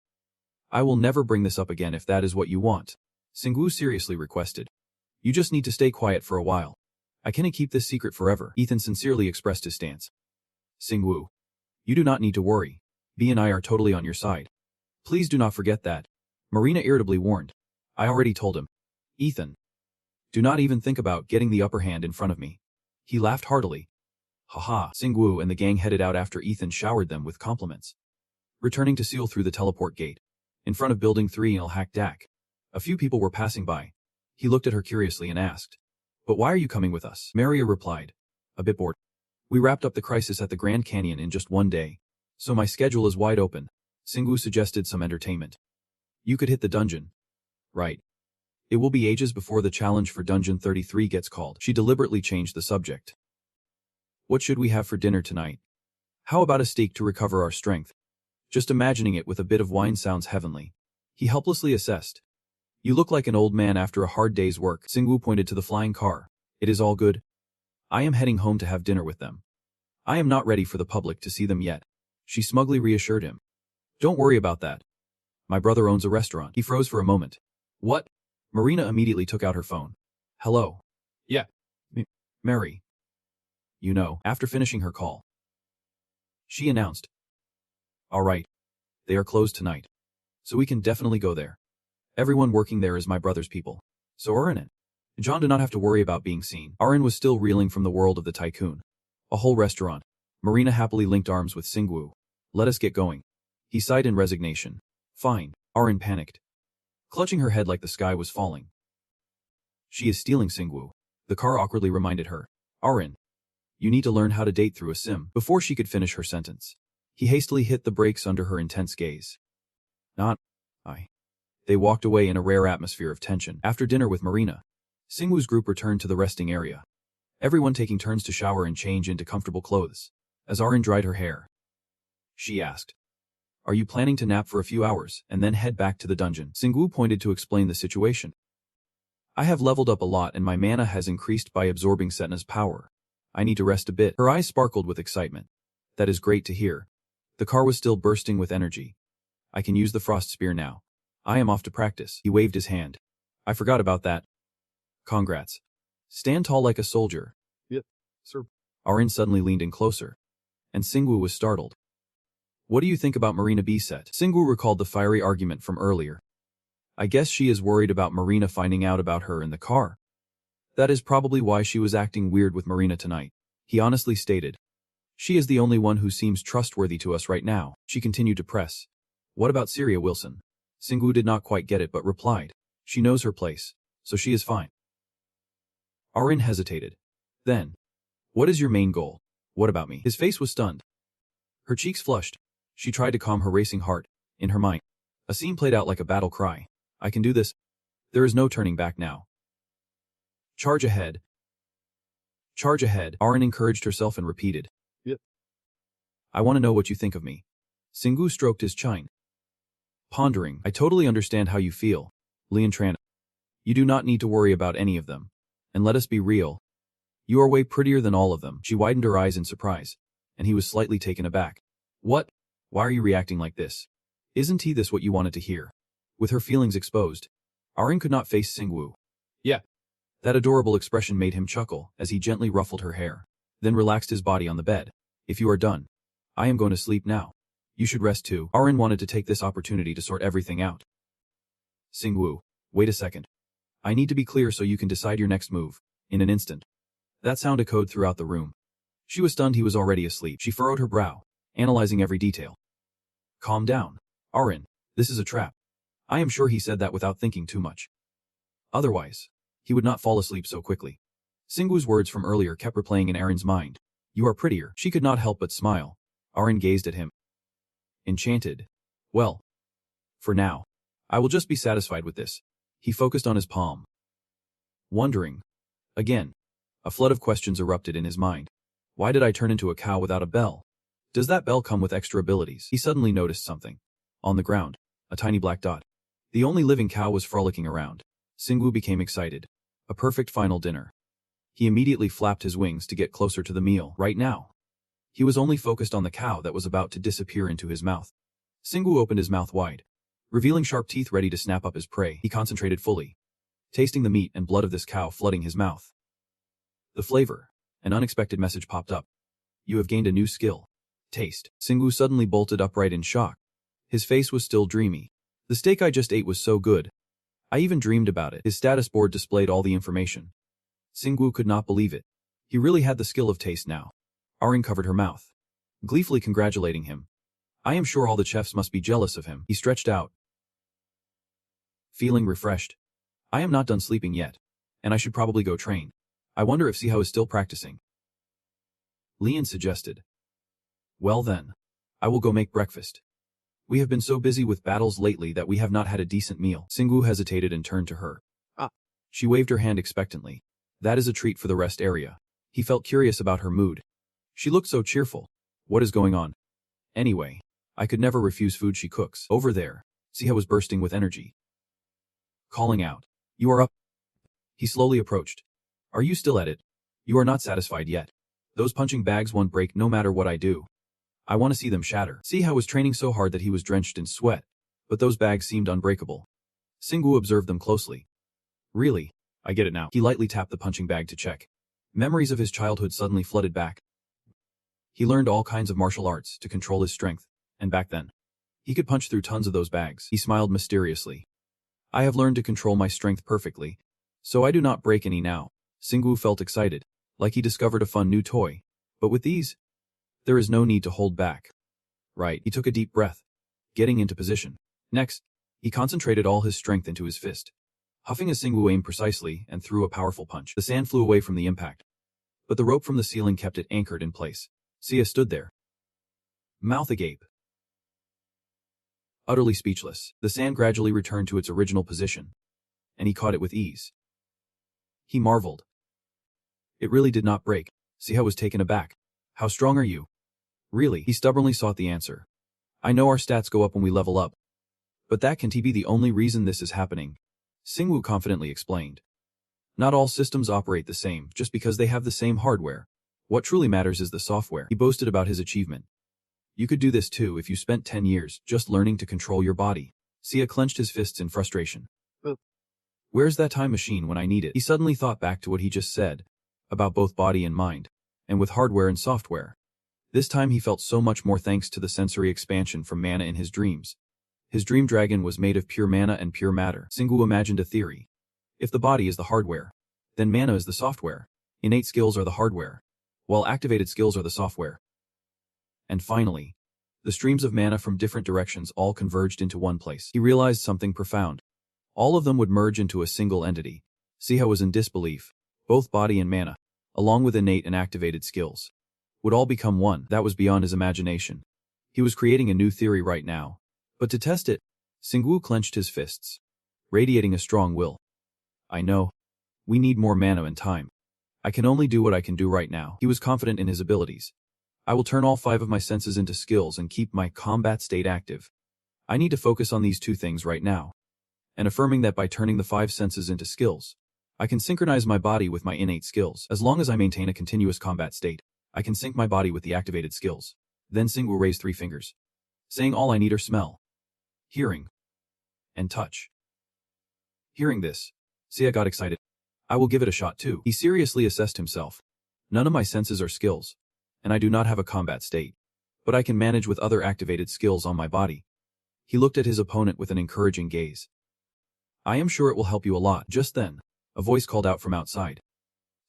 I will never bring this up again if that is what you want. Singwoo seriously requested. You just need to stay quiet for a while. I cannot keep this secret forever. Ethan sincerely expressed his stance. Singwoo. You do not need to worry. B and I are totally on your side. Please do not forget that. Marina irritably warned. I already told him. Ethan. Do not even think about getting the upper hand in front of me. He laughed heartily. Haha. Singwoo and the gang headed out after Ethan showered them with compliments. Returning to seal through the teleport gate. In front of Building 3 in Al-Haq Dak. A few people were passing by. He looked at her curiously and asked. But why are you coming with us? Maria replied. A bit bored. We wrapped up the crisis at the Grand Canyon in just one day. So my schedule is wide open. Singwoo suggested some entertainment. You could hit the dungeon. Right. It will be ages before the challenge for Dungeon 33 gets called. She deliberately changed the subject. What should we have for dinner tonight? How about a steak to recover our strength? Just imagining it with a bit of wine sounds heavenly. He helplessly assessed. You look like an old man after a hard day's work. Singwoo pointed to the flying car. It is all good. I am heading home to have dinner with them. I am not ready for the public to see them yet. She smugly reassured him. Don't worry about that. My brother owns a restaurant. He froze for a moment. What? Marina immediately took out her phone. Hello. Yeah. Mary. You know, after finishing her call. She announced. All right. They are closed tonight. So we can definitely go there. Everyone working there is my brother's people. So Arin and John do not have to worry about being seen. Arin was still reeling from the world of the tycoon. A whole restaurant. Marina happily linked arms with Singwoo. Let us get going. He sighed in resignation. Fine. Arin panicked. Clutching her head like the sky was falling. She is stealing Singwoo. The car awkwardly reminded her. Arin. You need to learn how to date through a sim. Before she could finish her sentence, he hastily hit the brakes under her intense gaze. Not I. They walked away in a rare atmosphere of tension. After dinner with Marina, Singwoo's group returned to the resting area, everyone taking turns to shower and change into comfortable clothes. As Arin dried her hair, she asked, "Are you planning to nap for a few hours and then head back to the dungeon?" Singwoo pointed to explain the situation. "I have leveled up a lot and my mana has increased by absorbing Setna's power. I need to rest a bit." Her eyes sparkled with excitement. "That is great to hear." The car was still bursting with energy. "I can use the frost spear now. I am off to practice." He waved his hand. "I forgot about that." "Congrats. Stand tall like a soldier." "Yep, sir." Arin suddenly leaned in closer, and Singwoo was startled. "What do you think about Marina Bisset?" Singwoo recalled the fiery argument from earlier. "I guess she is worried about Marina finding out about her in the car. That is probably why she was acting weird with Marina tonight," he honestly stated. "She is the only one who seems trustworthy to us right now." She continued to press. "What about Syria Wilson?" Singwoo did not quite get it but replied, "She knows her place, so she is fine." Arin hesitated. Then, "What is your main goal? What about me?" His face was stunned. Her cheeks flushed. She tried to calm her racing heart. In her mind, a scene played out like a battle cry. "I can do this. There is no turning back now. Charge ahead. Charge ahead." Arin encouraged herself and repeated, "Yep." "I want to know what you think of me." Singwoo stroked his chin, pondering. "I totally understand how you feel, Lian Tran. You do not need to worry about any of them. And let us be real. You are way prettier than all of them." She widened her eyes in surprise, and he was slightly taken aback. "What? Why are you reacting like this? Isn't this what you wanted to hear?" With her feelings exposed, Arin could not face Singwoo. "Yeah." That adorable expression made him chuckle as he gently ruffled her hair, then relaxed his body on the bed. "If you are done, I am going to sleep now. You should rest too." Arin wanted to take this opportunity to sort everything out. "Singwoo, wait a second. I need to be clear so you can decide your next move." In an instant, that sound echoed throughout the room. She was stunned he was already asleep. She furrowed her brow, analyzing every detail. "Calm down, Arin. This is a trap." I am sure he said that without thinking too much. Otherwise, he would not fall asleep so quickly. Singwoo's words from earlier kept replaying in Arin's mind. "You are prettier." She could not help but smile. Arin gazed at him, enchanted. "Well, for now, I will just be satisfied with this." He focused on his palm, wondering. Again, a flood of questions erupted in his mind. Why did I turn into a cow without a bell? Does that bell come with extra abilities? He suddenly noticed something. On the ground, a tiny black dot. The only living cow was frolicking around. Singwoo became excited. A perfect final dinner. He immediately flapped his wings to get closer to the meal. Right now, he was only focused on the cow that was about to disappear into his mouth. Singwoo opened his mouth wide, revealing sharp teeth ready to snap up his prey. He concentrated fully, tasting the meat and blood of this cow flooding his mouth. The flavor. An unexpected message popped up. "You have gained a new skill. Taste." Singwoo suddenly bolted upright in shock. His face was still dreamy. "The steak I just ate was so good. I even dreamed about it." His status board displayed all the information. Singwoo could not believe it. He really had the skill of taste now. Arin covered her mouth, gleefully congratulating him. "I am sure all the chefs must be jealous of him." He stretched out, feeling refreshed. "I am not done sleeping yet, and I should probably go train. I wonder if Siho is still practicing." Lian suggested. "Well then, I will go make breakfast. We have been so busy with battles lately that we have not had a decent meal." Singwoo hesitated and turned to her. "Ah." She waved her hand expectantly. "That is a treat for the rest area." He felt curious about her mood. She looked so cheerful. What is going on? Anyway, I could never refuse food she cooks. Over there, Siha was bursting with energy, calling out, "You are up." He slowly approached. "Are you still at it? You are not satisfied yet. Those punching bags won't break no matter what I do. I want to see them shatter." Siha was training so hard that he was drenched in sweat, but those bags seemed unbreakable. Singwoo observed them closely. "Really? I get it now." He lightly tapped the punching bag to check. Memories of his childhood suddenly flooded back. He learned all kinds of martial arts to control his strength, and back then, he could punch through tons of those bags. He smiled mysteriously. "I have learned to control my strength perfectly, so I do not break any now." Singwoo felt excited, like he discovered a fun new toy. But with these, there is no need to hold back. Right. He took a deep breath, getting into position. Next, he concentrated all his strength into his fist. Huffing as Singwoo aimed precisely and threw a powerful punch. The sand flew away from the impact, but the rope from the ceiling kept it anchored in place. Sia stood there, mouth agape, utterly speechless. The sand gradually returned to its original position, and he caught it with ease. He marveled. It really did not break. Sia was taken aback. How strong are you? Really? He stubbornly sought the answer. I know our stats go up when we level up. But that can't be the only reason this is happening, Xingwu confidently explained. Not all systems operate the same just because they have the same hardware. What truly matters is the software. He boasted about his achievement. You could do this too if you spent 10 years just learning to control your body. Sia clenched his fists in frustration. Where's that time machine when I need it? He suddenly thought back to what he just said, about both body and mind, and with hardware and software. This time he felt so much more thanks to the sensory expansion from mana in his dreams. His dream dragon was made of pure mana and pure matter. Xingwu imagined a theory. If the body is the hardware, then mana is the software. Innate skills are the hardware, while activated skills are the software. And finally, the streams of mana from different directions all converged into one place. He realized something profound. All of them would merge into a single entity. Sia was in disbelief. Both body and mana, along with innate and activated skills, would all become one. That was beyond his imagination. He was creating a new theory right now. But to test it, Xingwu clenched his fists, radiating a strong will. I know. We need more mana and time. I can only do what I can do right now. He was confident in his abilities. I will turn all 5 of my senses into skills and keep my combat state active. I need to focus on these 2 things right now. And affirming that by turning the 5 senses into skills, I can synchronize my body with my innate skills. As long as I maintain a continuous combat state, I can sync my body with the activated skills. Then Xingwu raised 3 fingers, saying all I need are smell, hearing, and touch. Hearing this, Sia got excited. I will give it a shot too. He seriously assessed himself. None of my senses are skills, and I do not have a combat state, but I can manage with other activated skills on my body. He looked at his opponent with an encouraging gaze. I am sure it will help you a lot. Just then, a voice called out from outside.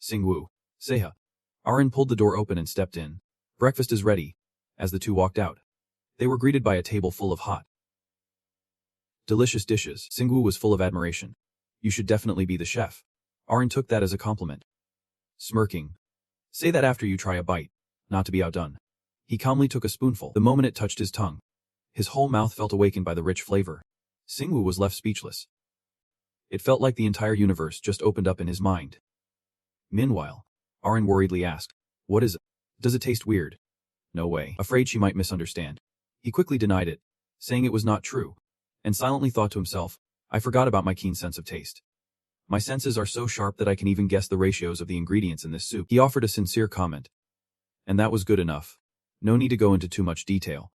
Xingwu, Seha. Arin pulled the door open and stepped in. Breakfast is ready. As the two walked out, they were greeted by a table full of hot, delicious dishes. Xingwu was full of admiration. You should definitely be the chef. Arin took that as a compliment. Smirking. Say that after you try a bite, not to be outdone. He calmly took a spoonful. The moment it touched his tongue, his whole mouth felt awakened by the rich flavor. Xingwu was left speechless. It felt like the entire universe just opened up in his mind. Meanwhile, Arin worriedly asked, what is it? Does it taste weird? No way. Afraid she might misunderstand. He quickly denied it, saying it was not true, and silently thought to himself, I forgot about my keen sense of taste. My senses are so sharp that I can even guess the ratios of the ingredients in this soup. He offered a sincere comment. And that was good enough. No need to go into too much detail.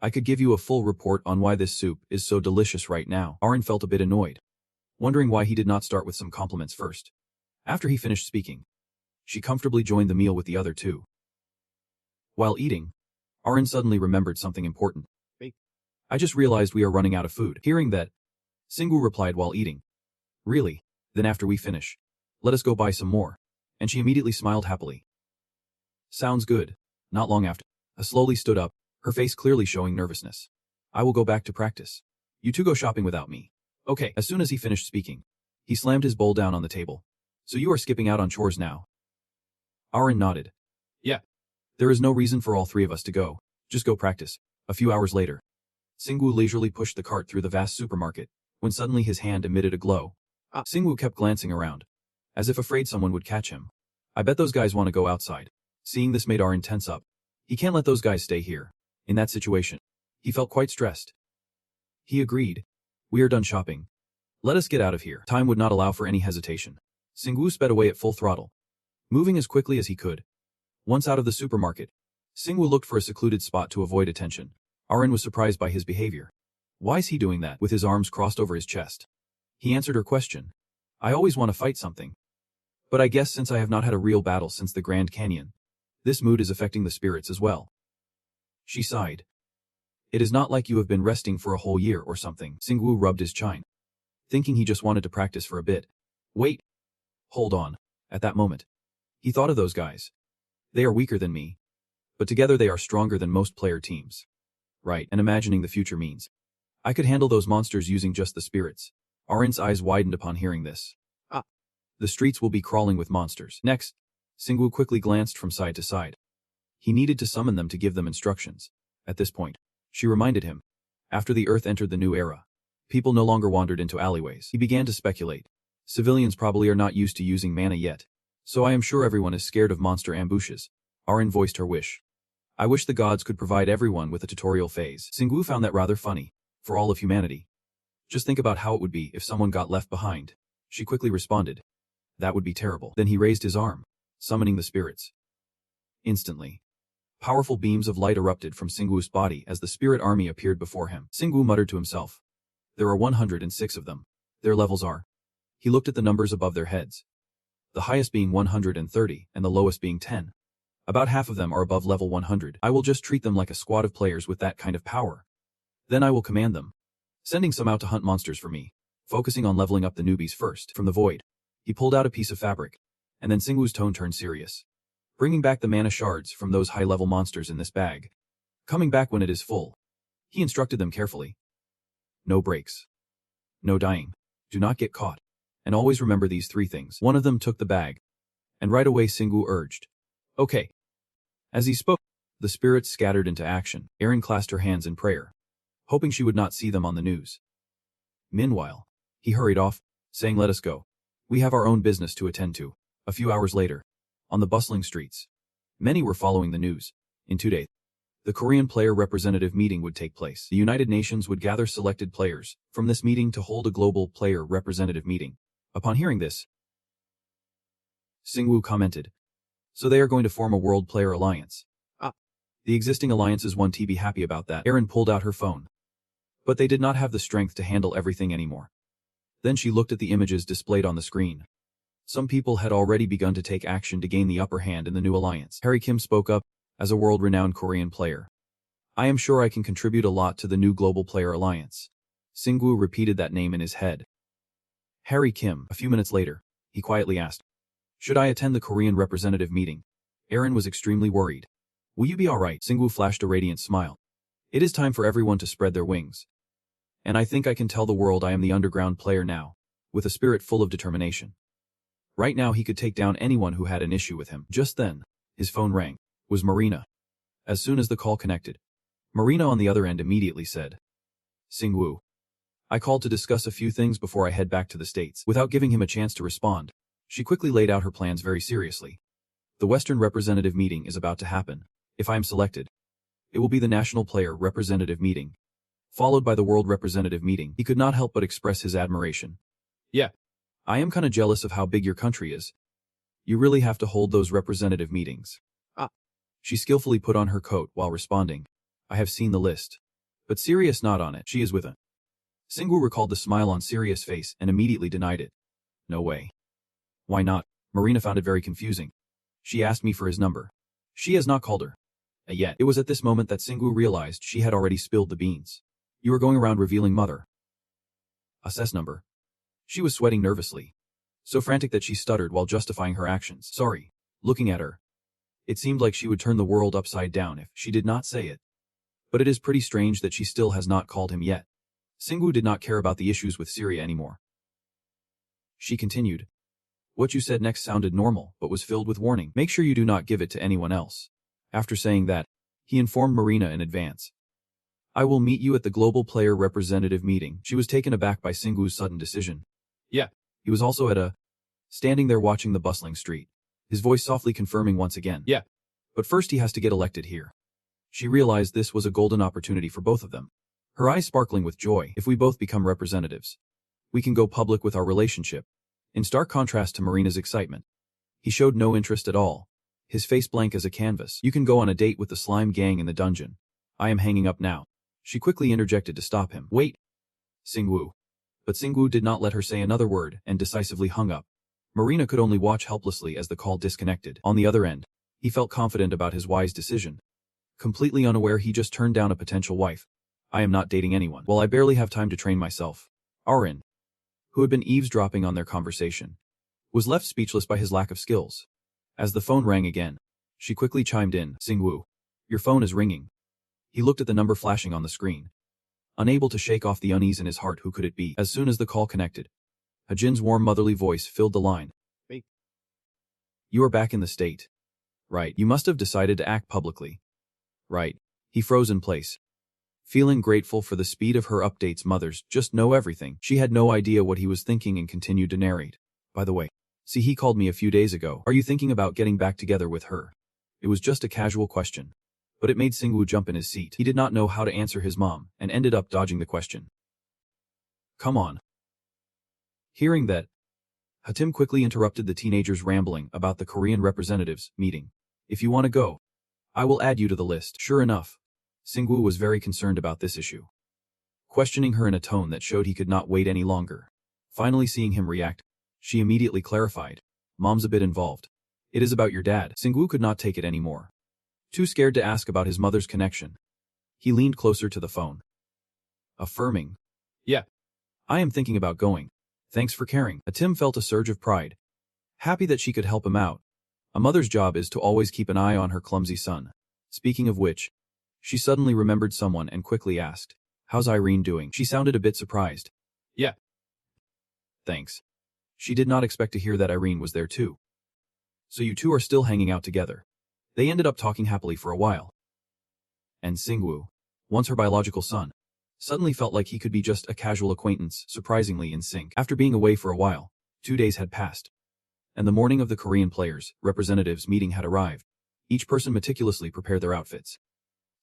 I could give you a full report on why this soup is so delicious right now. Arin felt a bit annoyed, wondering why he did not start with some compliments first. After he finished speaking, she comfortably joined the meal with the other two. While eating, Arin suddenly remembered something important. I just realized we are running out of food. Hearing that, Xingwu replied while eating. Really? Then after we finish, let us go buy some more. And she immediately smiled happily. Sounds good. Not long after, slowly stood up, her face clearly showing nervousness. I will go back to practice. You two go shopping without me. Okay. As soon as he finished speaking, he slammed his bowl down on the table. So you are skipping out on chores now? Arin nodded. Yeah. There is no reason for all 3 of us to go. Just go practice. A few hours later, Xingwu leisurely pushed the cart through the vast supermarket, when suddenly his hand emitted a glow. Xingwu kept glancing around, as if afraid someone would catch him. I bet those guys want to go outside. Seeing this made Arin tense up. He can't let those guys stay here. In that situation, he felt quite stressed. He agreed. We are done shopping. Let us get out of here. Time would not allow for any hesitation. Xingwu sped away at full throttle, moving as quickly as he could. Once out of the supermarket, Xingwu looked for a secluded spot to avoid attention. Arin was surprised by his behavior. Why's he doing that? With his arms crossed over his chest, he answered her question. I always want to fight something. But I guess since I have not had a real battle since the Grand Canyon, this mood is affecting the spirits as well. She sighed. It is not like you have been resting for a whole year or something. Xingwu rubbed his chin, thinking he just wanted to practice for a bit. Wait. Hold on. At that moment, he thought of those guys. They are weaker than me, but together they are stronger than most player teams. Right, and imagining the future means I could handle those monsters using just the spirits. Arin's eyes widened upon hearing this. The streets will be crawling with monsters. Next, Singwu quickly glanced from side to side. He needed to summon them to give them instructions. At this point, she reminded him. After the Earth entered the new era, people no longer wandered into alleyways. He began to speculate. Civilians probably are not used to using mana yet, so I am sure everyone is scared of monster ambushes. Arin voiced her wish. I wish the gods could provide everyone with a tutorial phase. Singwu found that rather funny, for all of humanity. Just think about how it would be if someone got left behind. She quickly responded. That would be terrible. Then he raised his arm, summoning the spirits. Instantly, powerful beams of light erupted from Singwu's body as the spirit army appeared before him. Singwu muttered to himself. There are 106 of them. Their levels are. He looked at the numbers above their heads. The highest being 130 and the lowest being 10. About half of them are above level 100. I will just treat them like a squad of players with that kind of power. Then I will command them, sending some out to hunt monsters for me, focusing on leveling up the newbies first. From the void, he pulled out a piece of fabric, and then Singwu's tone turned serious. Bringing back the mana shards from those high-level monsters in this bag. Coming back when it is full. He instructed them carefully. No breaks. No dying. Do not get caught. And always remember these 3 things. One of them took the bag. And right away Singwu urged. Okay. As he spoke, the spirits scattered into action. Erin clasped her hands in prayer, hoping she would not see them on the news. Meanwhile, he hurried off, saying let us go. We have our own business to attend to. A few hours later, on the bustling streets, many were following the news. In 2 days, the Korean player representative meeting would take place. The United Nations would gather selected players from this meeting to hold a global player representative meeting. Upon hearing this, Singwu commented, so they are going to form a world player alliance. The existing alliances won't be happy about that. Erin pulled out her phone. But they did not have the strength to handle everything anymore. Then she looked at the images displayed on the screen. Some people had already begun to take action to gain the upper hand in the new alliance. Harry Kim spoke up, as a world-renowned Korean player. I am sure I can contribute a lot to the new global player alliance. Singwu repeated that name in his head. Harry Kim. A few minutes later, he quietly asked, should I attend the Korean representative meeting? Erin was extremely worried. Will you be alright? Singwu flashed a radiant smile. It is time for everyone to spread their wings. And I think I can tell the world I am the underground player now, with a spirit full of determination. Right now he could take down anyone who had an issue with him. Just then, his phone rang. Was Marina. As soon as the call connected, Marina on the other end immediately said, Singwu. I called to discuss a few things before I head back to the States. Without giving him a chance to respond, she quickly laid out her plans very seriously. The Western representative meeting is about to happen. If I am selected, it will be the national player representative meeting, followed by the world representative meeting. He could not help but express his admiration. Yeah. I am kinda jealous of how big your country is. You really have to hold those representative meetings. She skillfully put on her coat while responding. I have seen the list. But Sirius not on it. She is with a. Singwu recalled the smile on Sirius' face and immediately denied it. No way. Why not? Marina found it very confusing. She asked me for his number. She has not called her. Yet. It was at this moment that Singwu realized she had already spilled the beans. You are going around revealing mother. SS number. She was sweating nervously. So frantic that she stuttered while justifying her actions. Sorry. Looking at her, it seemed like she would turn the world upside down if she did not say it. But it is pretty strange that she still has not called him yet. Singwu did not care about the issues with Syria anymore. She continued. What you said next sounded normal, but was filled with warning. Make sure you do not give it to anyone else. After saying that, he informed Marina in advance. I will meet you at the global player representative meeting. She was taken aback by Singwu's sudden decision. Yeah. He was also standing there watching the bustling street, his voice softly confirming once again. Yeah. But first he has to get elected here. She realized this was a golden opportunity for both of them. Her eyes sparkling with joy. If we both become representatives, we can go public with our relationship. In stark contrast to Marina's excitement, he showed no interest at all, his face blank as a canvas. You can go on a date with the slime gang in the dungeon. I am hanging up now. She quickly interjected to stop him. Wait. Singwu. But Singwu did not let her say another word and decisively hung up. Marina could only watch helplessly as the call disconnected. On the other end, he felt confident about his wise decision. Completely unaware he just turned down a potential wife. I am not dating anyone. Well, I barely have time to train myself. Arin, who had been eavesdropping on their conversation, was left speechless by his lack of skills. As the phone rang again, she quickly chimed in. Singwu. Your phone is ringing. He looked at the number flashing on the screen, unable to shake off the unease in his heart. Who could it be? As soon as the call connected, Hajin's warm motherly voice filled the line. Hey. You are back in the state. Right. You must have decided to act publicly. Right. He froze in place. Feeling grateful for the speed of her updates, mothers just know everything. She had no idea what he was thinking and continued to narrate. By the way, see, he called me a few days ago. Are you thinking about getting back together with her? It was just a casual question. But it made Singwoo jump in his seat. He did not know how to answer his mom and ended up dodging the question. Come on. Hearing that, Hatim quickly interrupted the teenager's rambling about the Korean representatives meeting. If you want to go, I will add you to the list. Sure enough, Singwoo was very concerned about this issue, questioning her in a tone that showed he could not wait any longer. Finally seeing him react, she immediately clarified. Mom's a bit involved. It is about your dad. Singwoo could not take it anymore. Too scared to ask about his mother's connection, he leaned closer to the phone, affirming, yeah, I am thinking about going. Thanks for caring. Hatim felt a surge of pride, happy that she could help him out. A mother's job is to always keep an eye on her clumsy son. Speaking of which, she suddenly remembered someone and quickly asked, how's Irene doing? She sounded a bit surprised. Yeah. Thanks. She did not expect to hear that Irene was there too. So you two are still hanging out together. They ended up talking happily for a while. And Singwoo, once her biological son, suddenly felt like he could be just a casual acquaintance, surprisingly in sync. After being away for a while, 2 days had passed. And the morning of the Korean players' representatives meeting had arrived. Each person meticulously prepared their outfits.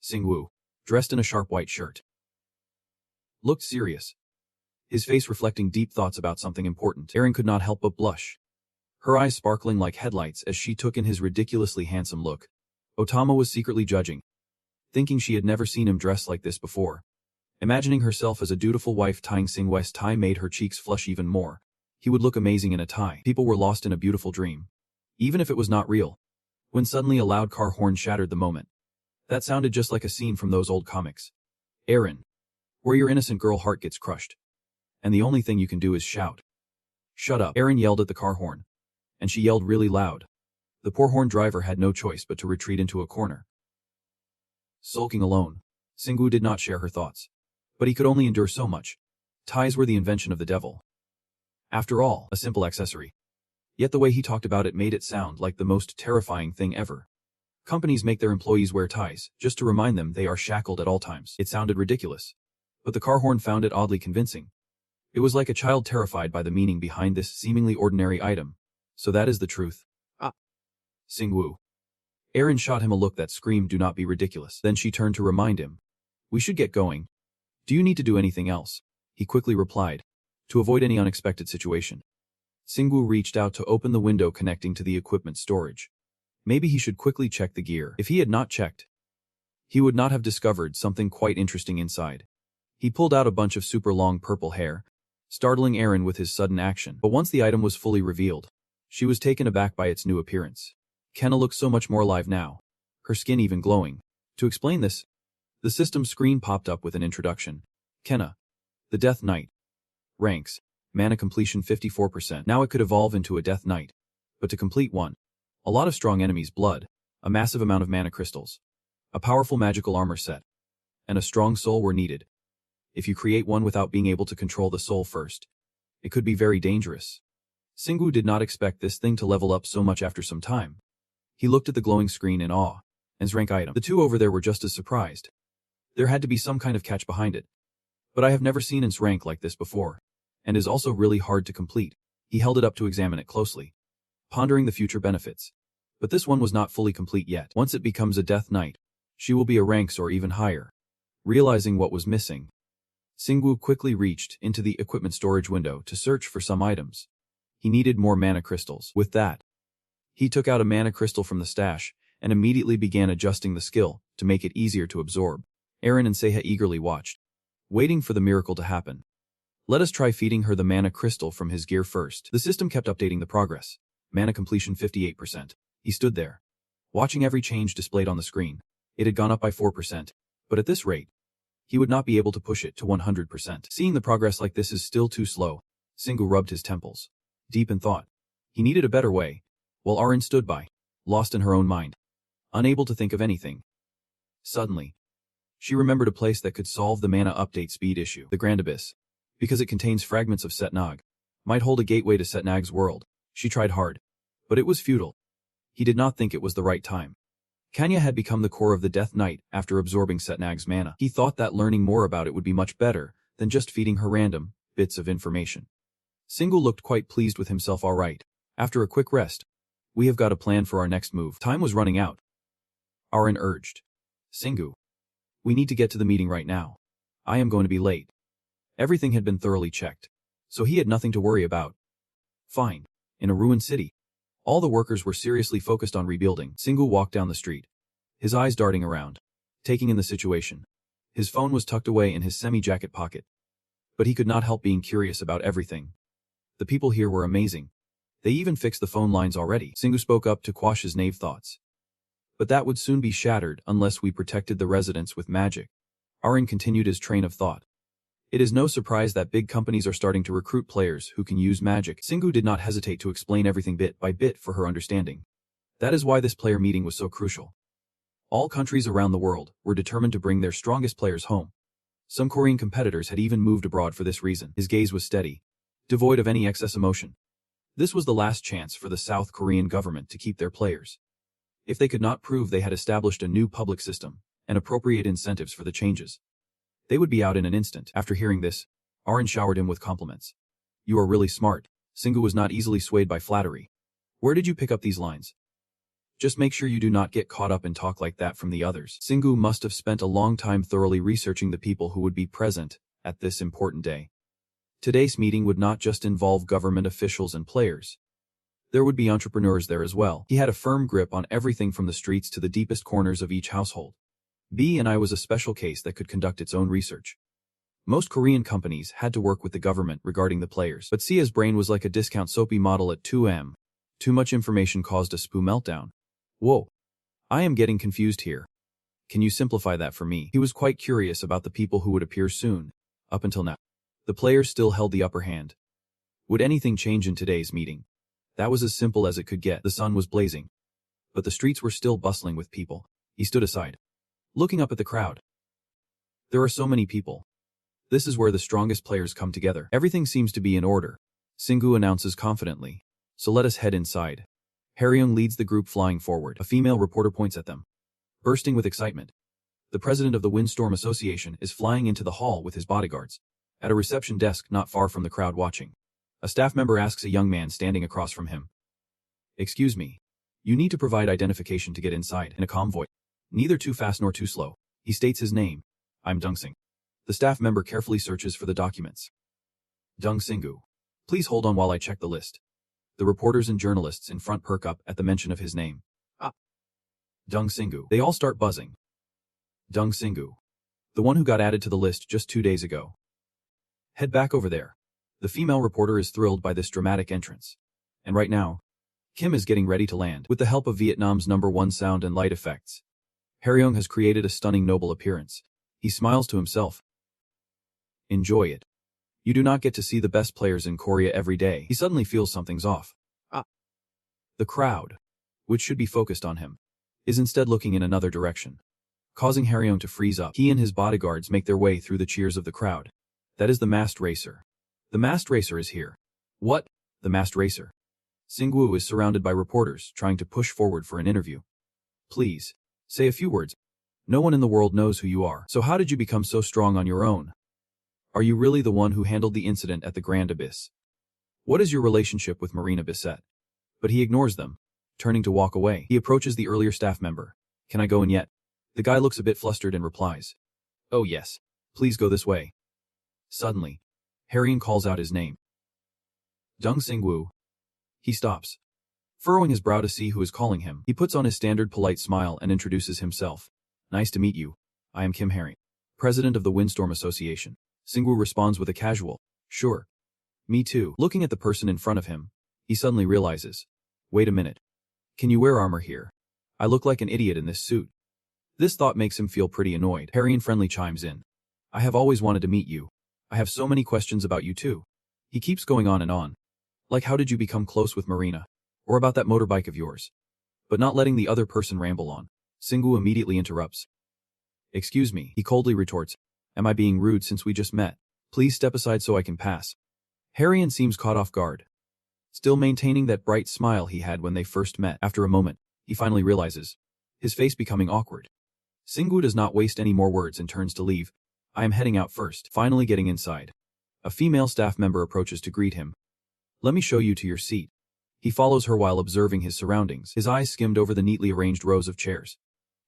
Singwoo, dressed in a sharp white shirt, looked serious, his face reflecting deep thoughts about something important. Erin could not help but blush, her eyes sparkling like headlights as she took in his ridiculously handsome look. Otama was secretly judging, thinking she had never seen him dressed like this before. Imagining herself as a dutiful wife tying Singwoo's tie made her cheeks flush even more. He would look amazing in a tie. People were lost in a beautiful dream, even if it was not real. When suddenly a loud car horn shattered the moment. That sounded just like a scene from those old comics. Erin, where your innocent girl heart gets crushed. And the only thing you can do is shout. Shut up. Erin yelled at the car horn. And she yelled really loud. The poor horn driver had no choice but to retreat into a corner. Sulking alone, Singwoo did not share her thoughts. But he could only endure so much. Ties were the invention of the devil. After all, a simple accessory. Yet the way he talked about it made it sound like the most terrifying thing ever. Companies make their employees wear ties, just to remind them they are shackled at all times. It sounded ridiculous. But the car horn found it oddly convincing. It was like a child terrified by the meaning behind this seemingly ordinary item. So that is the truth. Ah. Singwoo. Erin shot him a look that screamed, do not be ridiculous. Then she turned to remind him. We should get going. Do you need to do anything else? He quickly replied, to avoid any unexpected situation. Singwoo reached out to open the window connecting to the equipment storage. Maybe he should quickly check the gear. If he had not checked, he would not have discovered something quite interesting inside. He pulled out a bunch of super long purple hair, startling Erin with his sudden action. But once the item was fully revealed, she was taken aback by its new appearance. Kenna looked so much more alive now, her skin even glowing. To explain this, the system screen popped up with an introduction. Kenna, the Death Knight. Ranks, mana completion 54%. Now it could evolve into a Death Knight. But to complete one, a lot of strong enemies' blood, a massive amount of mana crystals, a powerful magical armor set, and a strong soul were needed. If you create one without being able to control the soul first, it could be very dangerous. Singwoo did not expect this thing to level up so much after some time. He looked at the glowing screen in awe, and rank item. The two over there were just as surprised. There had to be some kind of catch behind it. But I have never seen its rank like this before, and is also really hard to complete. He held it up to examine it closely, pondering the future benefits. But this one was not fully complete yet. Once it becomes a Death Knight, she will be a ranks or even higher. Realizing what was missing, Singwoo quickly reached into the equipment storage window to search for some items. He needed more mana crystals. With that, he took out a mana crystal from the stash and immediately began adjusting the skill to make it easier to absorb. Erin and Seiha eagerly watched, waiting for the miracle to happen. Let us try feeding her the mana crystal from his gear first. The system kept updating the progress. Mana completion 58%. He stood there, watching every change displayed on the screen. It had gone up by 4%, but at this rate, he would not be able to push it to 100%. Seeing the progress like this is still too slow, Singwoo rubbed his temples, deep in thought. He needed a better way, while Erin stood by, lost in her own mind, unable to think of anything. Suddenly, she remembered a place that could solve the mana update speed issue. The Grand Abyss, because it contains fragments of Setnag, might hold a gateway to Setnag's world. She tried hard, but it was futile. He did not think it was the right time. Kanya had become the core of the Death Knight after absorbing Setnag's mana. He thought that learning more about it would be much better than just feeding her random bits of information. Singu looked quite pleased with himself. All right. After a quick rest, we have got a plan for our next move. Time was running out. Arin urged. Singu, we need to get to the meeting right now. I am going to be late. Everything had been thoroughly checked, so he had nothing to worry about. Fine. In a ruined city, all the workers were seriously focused on rebuilding. Singu walked down the street, his eyes darting around, taking in the situation. His phone was tucked away in his semi-jacket pocket, but he could not help being curious about everything. The people here were amazing. They even fixed the phone lines already. Singu spoke up to quash his naive thoughts. But that would soon be shattered unless we protected the residents with magic. Arin continued his train of thought. It is no surprise that big companies are starting to recruit players who can use magic. Singu did not hesitate to explain everything bit by bit for her understanding. That is why this player meeting was so crucial. All countries around the world were determined to bring their strongest players home. Some Korean competitors had even moved abroad for this reason. His gaze was steady, devoid of any excess emotion. This was the last chance for the South Korean government to keep their players. If they could not prove they had established a new public system and appropriate incentives for the changes, they would be out in an instant. After hearing this, Arin showered him with compliments. You are really smart. Singu was not easily swayed by flattery. Where did you pick up these lines? Just make sure you do not get caught up in talk like that from the others. Singu must have spent a long time thoroughly researching the people who would be present at this important day. Today's meeting would not just involve government officials and players. There would be entrepreneurs there as well. He had a firm grip on everything from the streets to the deepest corners of each household. B&I was a special case that could conduct its own research. Most Korean companies had to work with the government regarding the players, but Sia's brain was like a discount soapy model at 2M. Too much information caused a spoo meltdown. Whoa. I am getting confused here. Can you simplify that for me? He was quite curious about the people who would appear soon. Up until now, the players still held the upper hand. Would anything change in today's meeting? That was as simple as it could get. The sun was blazing, but the streets were still bustling with people. He stood aside, looking up at the crowd. There are so many people. This is where the strongest players come together. Everything seems to be in order, Singu announces confidently. So let us head inside. Haryung leads the group flying forward. A female reporter points at them, bursting with excitement. The president of the Windstorm Association is flying into the hall with his bodyguards. At a reception desk not far from the crowd watching, a staff member asks a young man standing across from him. Excuse me. You need to provide identification to get inside. In a calm voice, neither too fast nor too slow, he states his name. I'm Dungsing. The staff member carefully searches for the documents. Dung Singu. Please hold on while I check the list. The reporters and journalists in front perk up at the mention of his name. Ah. Dung Singu. They all start buzzing. Dung Singu. The one who got added to the list just 2 days ago. Head back over there. The female reporter is thrilled by this dramatic entrance. And right now, Kim is getting ready to land. With the help of Vietnam's #1 sound and light effects, Haryung has created a stunning noble appearance. He smiles to himself. Enjoy it. You do not get to see the best players in Korea every day. He suddenly feels something's off. Ah. The crowd, which should be focused on him, is instead looking in another direction, causing Haryung to freeze up. He and his bodyguards make their way through the cheers of the crowd. That is the masked racer. The masked racer is here. What? The masked racer. Singwoo is surrounded by reporters trying to push forward for an interview. Please, say a few words. No one in the world knows who you are. So how did you become so strong on your own? Are you really the one who handled the incident at the Grand Abyss? What is your relationship with Marina Bissett? But he ignores them, turning to walk away. He approaches the earlier staff member. Can I go in yet? The guy looks a bit flustered and replies. Oh yes. Please go this way. Suddenly, Haryung calls out his name. Dung Singwoo. He stops, furrowing his brow to see who is calling him. He puts on his standard polite smile and introduces himself. Nice to meet you. I am Kim Haryung, president of the Windstorm Association. Singwoo responds with a casual, sure. Me too. Looking at the person in front of him, he suddenly realizes. Wait a minute. Can you wear armor here? I look like an idiot in this suit. This thought makes him feel pretty annoyed. Haryung friendly chimes in. I have always wanted to meet you. I have so many questions about you too. He keeps going on and on. Like how did you become close with Marina? Or about that motorbike of yours? But not letting the other person ramble on, Singwoo immediately interrupts. Excuse me, he coldly retorts. Am I being rude since we just met? Please step aside so I can pass. Haryung seems caught off guard, still maintaining that bright smile he had when they first met. After a moment, he finally realizes, his face becoming awkward. Xingwu does not waste any more words and turns to leave. I am heading out first. Finally getting inside, a female staff member approaches to greet him. Let me show you to your seat. He follows her while observing his surroundings. His eyes skimmed over the neatly arranged rows of chairs,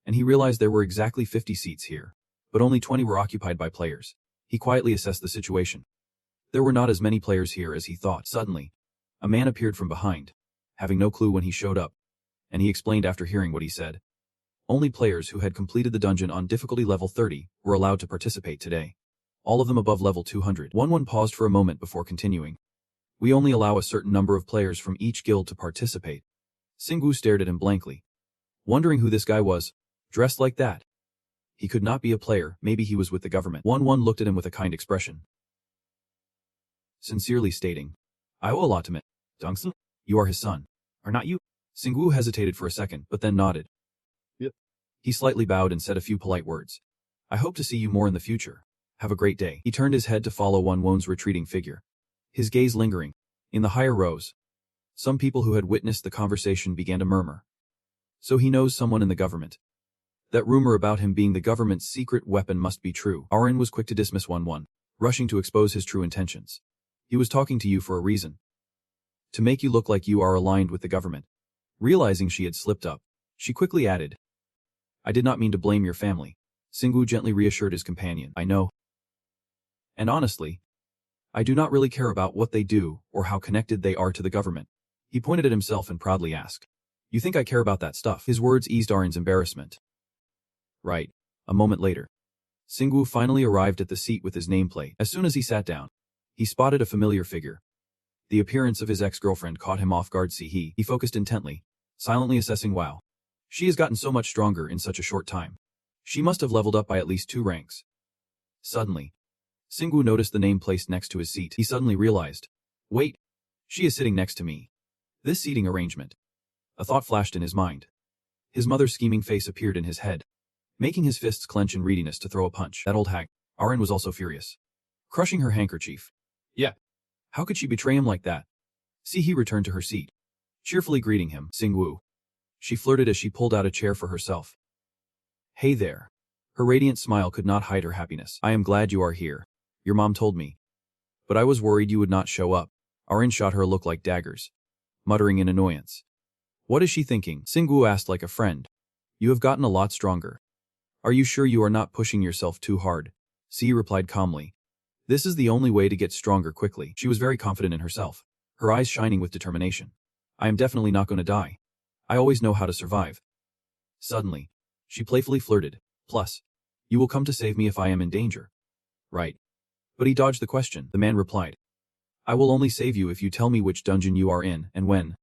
and he realized there were exactly 50 seats here, but only 20 were occupied by players. He quietly assessed the situation. There were not as many players here as he thought. Suddenly, a man appeared from behind, having no clue when he showed up, and he explained after hearing what he said. Only players who had completed the dungeon on difficulty level 30 were allowed to participate today. All of them above level 200. One paused for a moment before continuing. We only allow a certain number of players from each guild to participate. Xingwu stared at him blankly, wondering who this guy was, dressed like that. He could not be a player, maybe he was with the government. One looked at him with a kind expression, sincerely stating, I owe a lot to Mit. Dongsun, you are his son, are not you? Xingwu hesitated for a second, but then nodded. Yep. He slightly bowed and said a few polite words. I hope to see you more in the future. Have a great day. He turned his head to follow Won's retreating figure, his gaze lingering. In the higher rows, some people who had witnessed the conversation began to murmur. So he knows someone in the government. That rumor about him being the government's secret weapon must be true. Arin was quick to dismiss Won, rushing to expose his true intentions. He was talking to you for a reason. To make you look like you are aligned with the government. Realizing she had slipped up, she quickly added, I did not mean to blame your family. Xingwu gently reassured his companion. I know. And honestly, I do not really care about what they do or how connected they are to the government. He pointed at himself and proudly asked, You think I care about that stuff? His words eased Arin's embarrassment. Right. A moment later, Xingwu finally arrived at the seat with his nameplate. As soon as he sat down, he spotted a familiar figure. The appearance of his ex-girlfriend caught him off guard. He focused intently, silently assessing. Wow. She has gotten so much stronger in such a short time. She must have leveled up by at least 2 ranks. Suddenly, Xingwu noticed the name placed next to his seat. He suddenly realized, wait, she is sitting next to me. This seating arrangement. A thought flashed in his mind. His mother's scheming face appeared in his head, making his fists clench in readiness to throw a punch. That old hag. Arin was also furious, crushing her handkerchief. Yeah. How could she betray him like that? He returned to her seat, cheerfully greeting him. Xingwu. She flirted as she pulled out a chair for herself. Hey there. Her radiant smile could not hide her happiness. I am glad you are here. Your mom told me. But I was worried you would not show up. Arin shot her a look like daggers, muttering in annoyance. What is she thinking? Xingwu asked like a friend. You have gotten a lot stronger. Are you sure you are not pushing yourself too hard? Replied calmly. This is the only way to get stronger quickly. She was very confident in herself, her eyes shining with determination. I am definitely not going to die. I always know how to survive. Suddenly, she playfully flirted. Plus, you will come to save me if I am in danger. Right. But he dodged the question. The man replied, I will only save you if you tell me which dungeon you are in and when.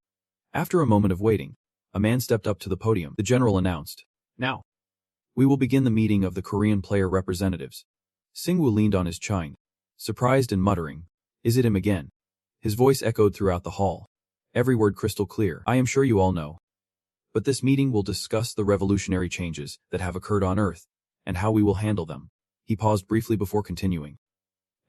After a moment of waiting, a man stepped up to the podium. The general announced, Now, we will begin the meeting of the Korean player representatives. Xingwu leaned on his chine, surprised and muttering, Is it him again? His voice echoed throughout the hall, every word crystal clear. I am sure you all know. But this meeting will discuss the revolutionary changes that have occurred on Earth, and how we will handle them. He paused briefly before continuing.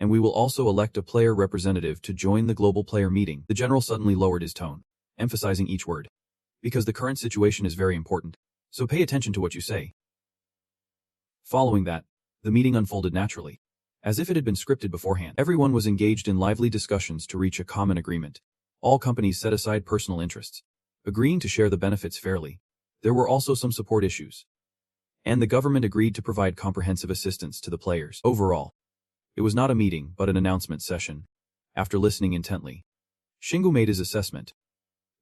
And we will also elect a player representative to join the global player meeting. The general suddenly lowered his tone, emphasizing each word. Because the current situation is very important, so pay attention to what you say. Following that, the meeting unfolded naturally, as if it had been scripted beforehand. Everyone was engaged in lively discussions to reach a common agreement. All companies set aside personal interests, agreeing to share the benefits fairly. There were also some support issues, and the government agreed to provide comprehensive assistance to the players. Overall, it was not a meeting but an announcement session. After listening intently, Xingwu made his assessment.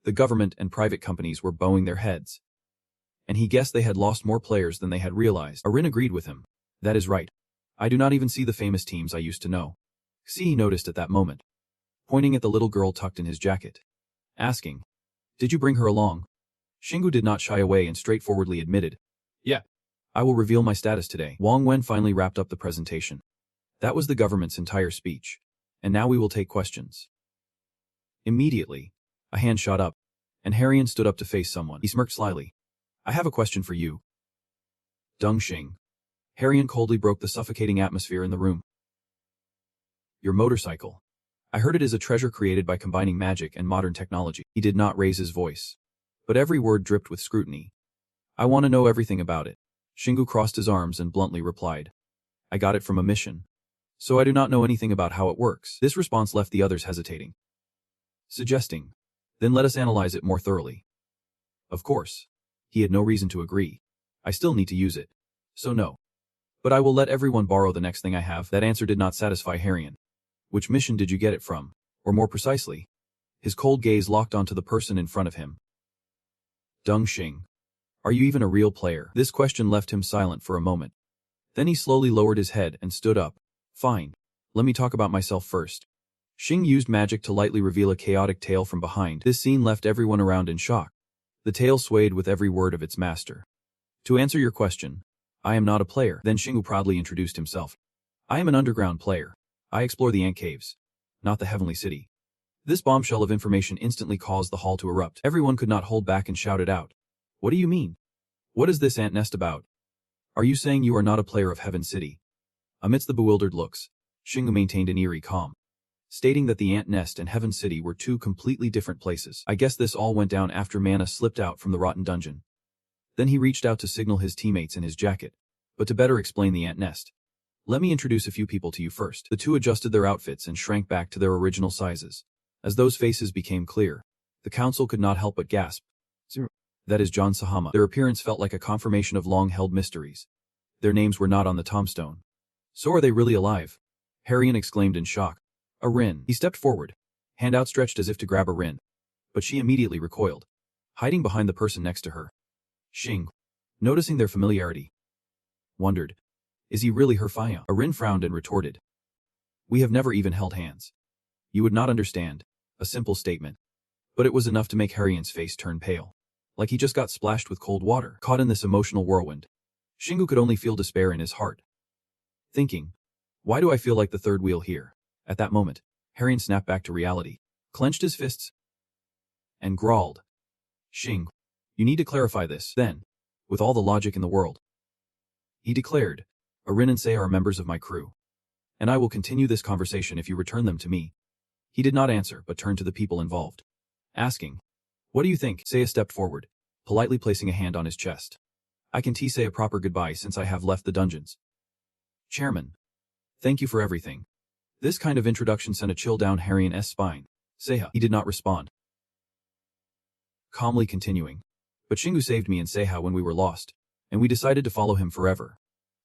The government and private companies were bowing their heads, and he guessed they had lost more players than they had realized. Arin agreed with him. That is right. I do not even see the famous teams I used to know. He noticed at that moment, pointing at the little girl tucked in his jacket, asking, Did you bring her along? Xingwu did not shy away and straightforwardly admitted, Yeah. I will reveal my status today. Wang Wen finally wrapped up the presentation. That was the government's entire speech. And now we will take questions. Immediately, a hand shot up, and Harian stood up to face someone. He smirked slyly. I have a question for you. Deng Xing. Harian coldly broke the suffocating atmosphere in the room. Your motorcycle. I heard it is a treasure created by combining magic and modern technology. He did not raise his voice, but every word dripped with scrutiny. I want to know everything about it. Shingu crossed his arms and bluntly replied. I got it from a mission. So I do not know anything about how it works. This response left the others hesitating. Suggesting, then let us analyze it more thoroughly. Of course. He had no reason to agree. I still need to use it. So no. But I will let everyone borrow the next thing I have. That answer did not satisfy Harrion. Which mission did you get it from? Or more precisely? His cold gaze locked onto the person in front of him. Deng Xing. Are you even a real player? This question left him silent for a moment. Then he slowly lowered his head and stood up. Fine. Let me talk about myself first. Xing used magic to lightly reveal a chaotic tale from behind. This scene left everyone around in shock. The tale swayed with every word of its master. To answer your question, I am not a player. Then Xing proudly introduced himself. I am an underground player. I explore the ant caves, not the heavenly city. This bombshell of information instantly caused the hall to erupt. Everyone could not hold back and shouted out. What do you mean? What is this ant nest about? Are you saying you are not a player of Heaven City? Amidst the bewildered looks, Xing maintained an eerie calm, stating that the ant nest and Heaven City were two completely different places. I guess this all went down after Mana slipped out from the rotten dungeon. Then he reached out to signal his teammates in his jacket. But to better explain the ant nest, let me introduce a few people to you first. The two adjusted their outfits and shrank back to their original sizes. As those faces became clear, the council could not help but gasp. That is John Sahama. Their appearance felt like a confirmation of long-held mysteries. Their names were not on the tombstone. So are they really alive? Harrion exclaimed in shock. A Rin. He stepped forward, hand outstretched as if to grab a Rin. But she immediately recoiled, hiding behind the person next to her. Xing, noticing their familiarity, wondered, is he really her Faya? A Rin frowned and retorted. We have never even held hands. You would not understand. A simple statement. But it was enough to make Harrion's face turn pale. Like he just got splashed with cold water. Caught in this emotional whirlwind, Xingu could only feel despair in his heart. Thinking, why do I feel like the third wheel here? At that moment, Harrion snapped back to reality, clenched his fists, and growled. Xing, you need to clarify this. Then, with all the logic in the world, he declared, Arin and Sei are members of my crew, and I will continue this conversation if you return them to me. He did not answer but turned to the people involved, asking, what do you think? Seiya stepped forward, politely placing a hand on his chest. I can say a proper goodbye since I have left the dungeons. Chairman, thank you for everything. This kind of introduction sent a chill down Harrion's spine. Seiya, he did not respond. Calmly continuing, but Xingu saved me and Seiya when we were lost, and we decided to follow him forever.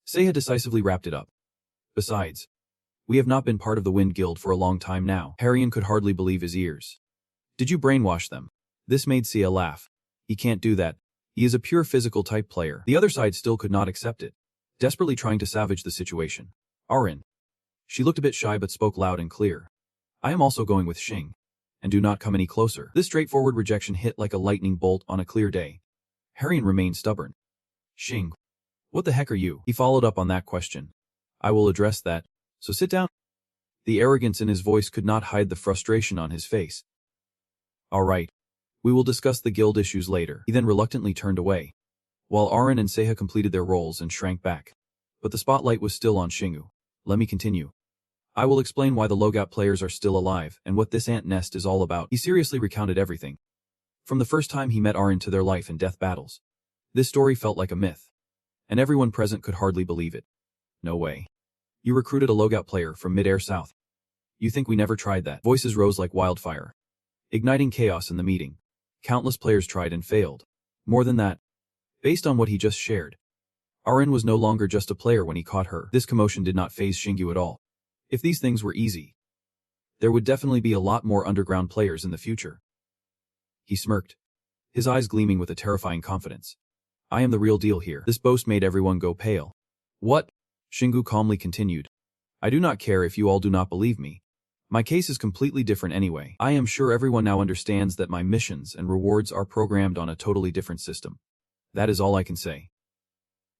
Seiya decisively wrapped it up. Besides, we have not been part of the Wind Guild for a long time now. Harrion could hardly believe his ears. Did you brainwash them? This made Seiya laugh. He can't do that. He is a pure physical type player. The other side still could not accept it, desperately trying to salvage the situation. Arin. She looked a bit shy but spoke loud and clear. I am also going with Xing. And do not come any closer. This straightforward rejection hit like a lightning bolt on a clear day. Harrion remained stubborn. Xing. What the heck are you? He followed up on that question. I will address that, so sit down. The arrogance in his voice could not hide the frustration on his face. All right. We will discuss the guild issues later. He then reluctantly turned away, while Arin and Seiya completed their roles and shrank back. But the spotlight was still on Xingu. Let me continue. I will explain why the Logout players are still alive and what this ant nest is all about. He seriously recounted everything, from the first time he met Arin to their life and death battles. This story felt like a myth, and everyone present could hardly believe it. No way. You recruited a Logout player from mid-air south. You think we never tried that? Voices rose like wildfire, igniting chaos in the meeting. Countless players tried and failed. More than that, based on what he just shared, Arin was no longer just a player when he caught her. This commotion did not faze Xingu at all. If these things were easy, there would definitely be a lot more underground players in the future. He smirked, his eyes gleaming with a terrifying confidence. I am the real deal here. This boast made everyone go pale. What? Xingu calmly continued. I do not care if you all do not believe me. My case is completely different anyway. I am sure everyone now understands that my missions and rewards are programmed on a totally different system. That is all I can say.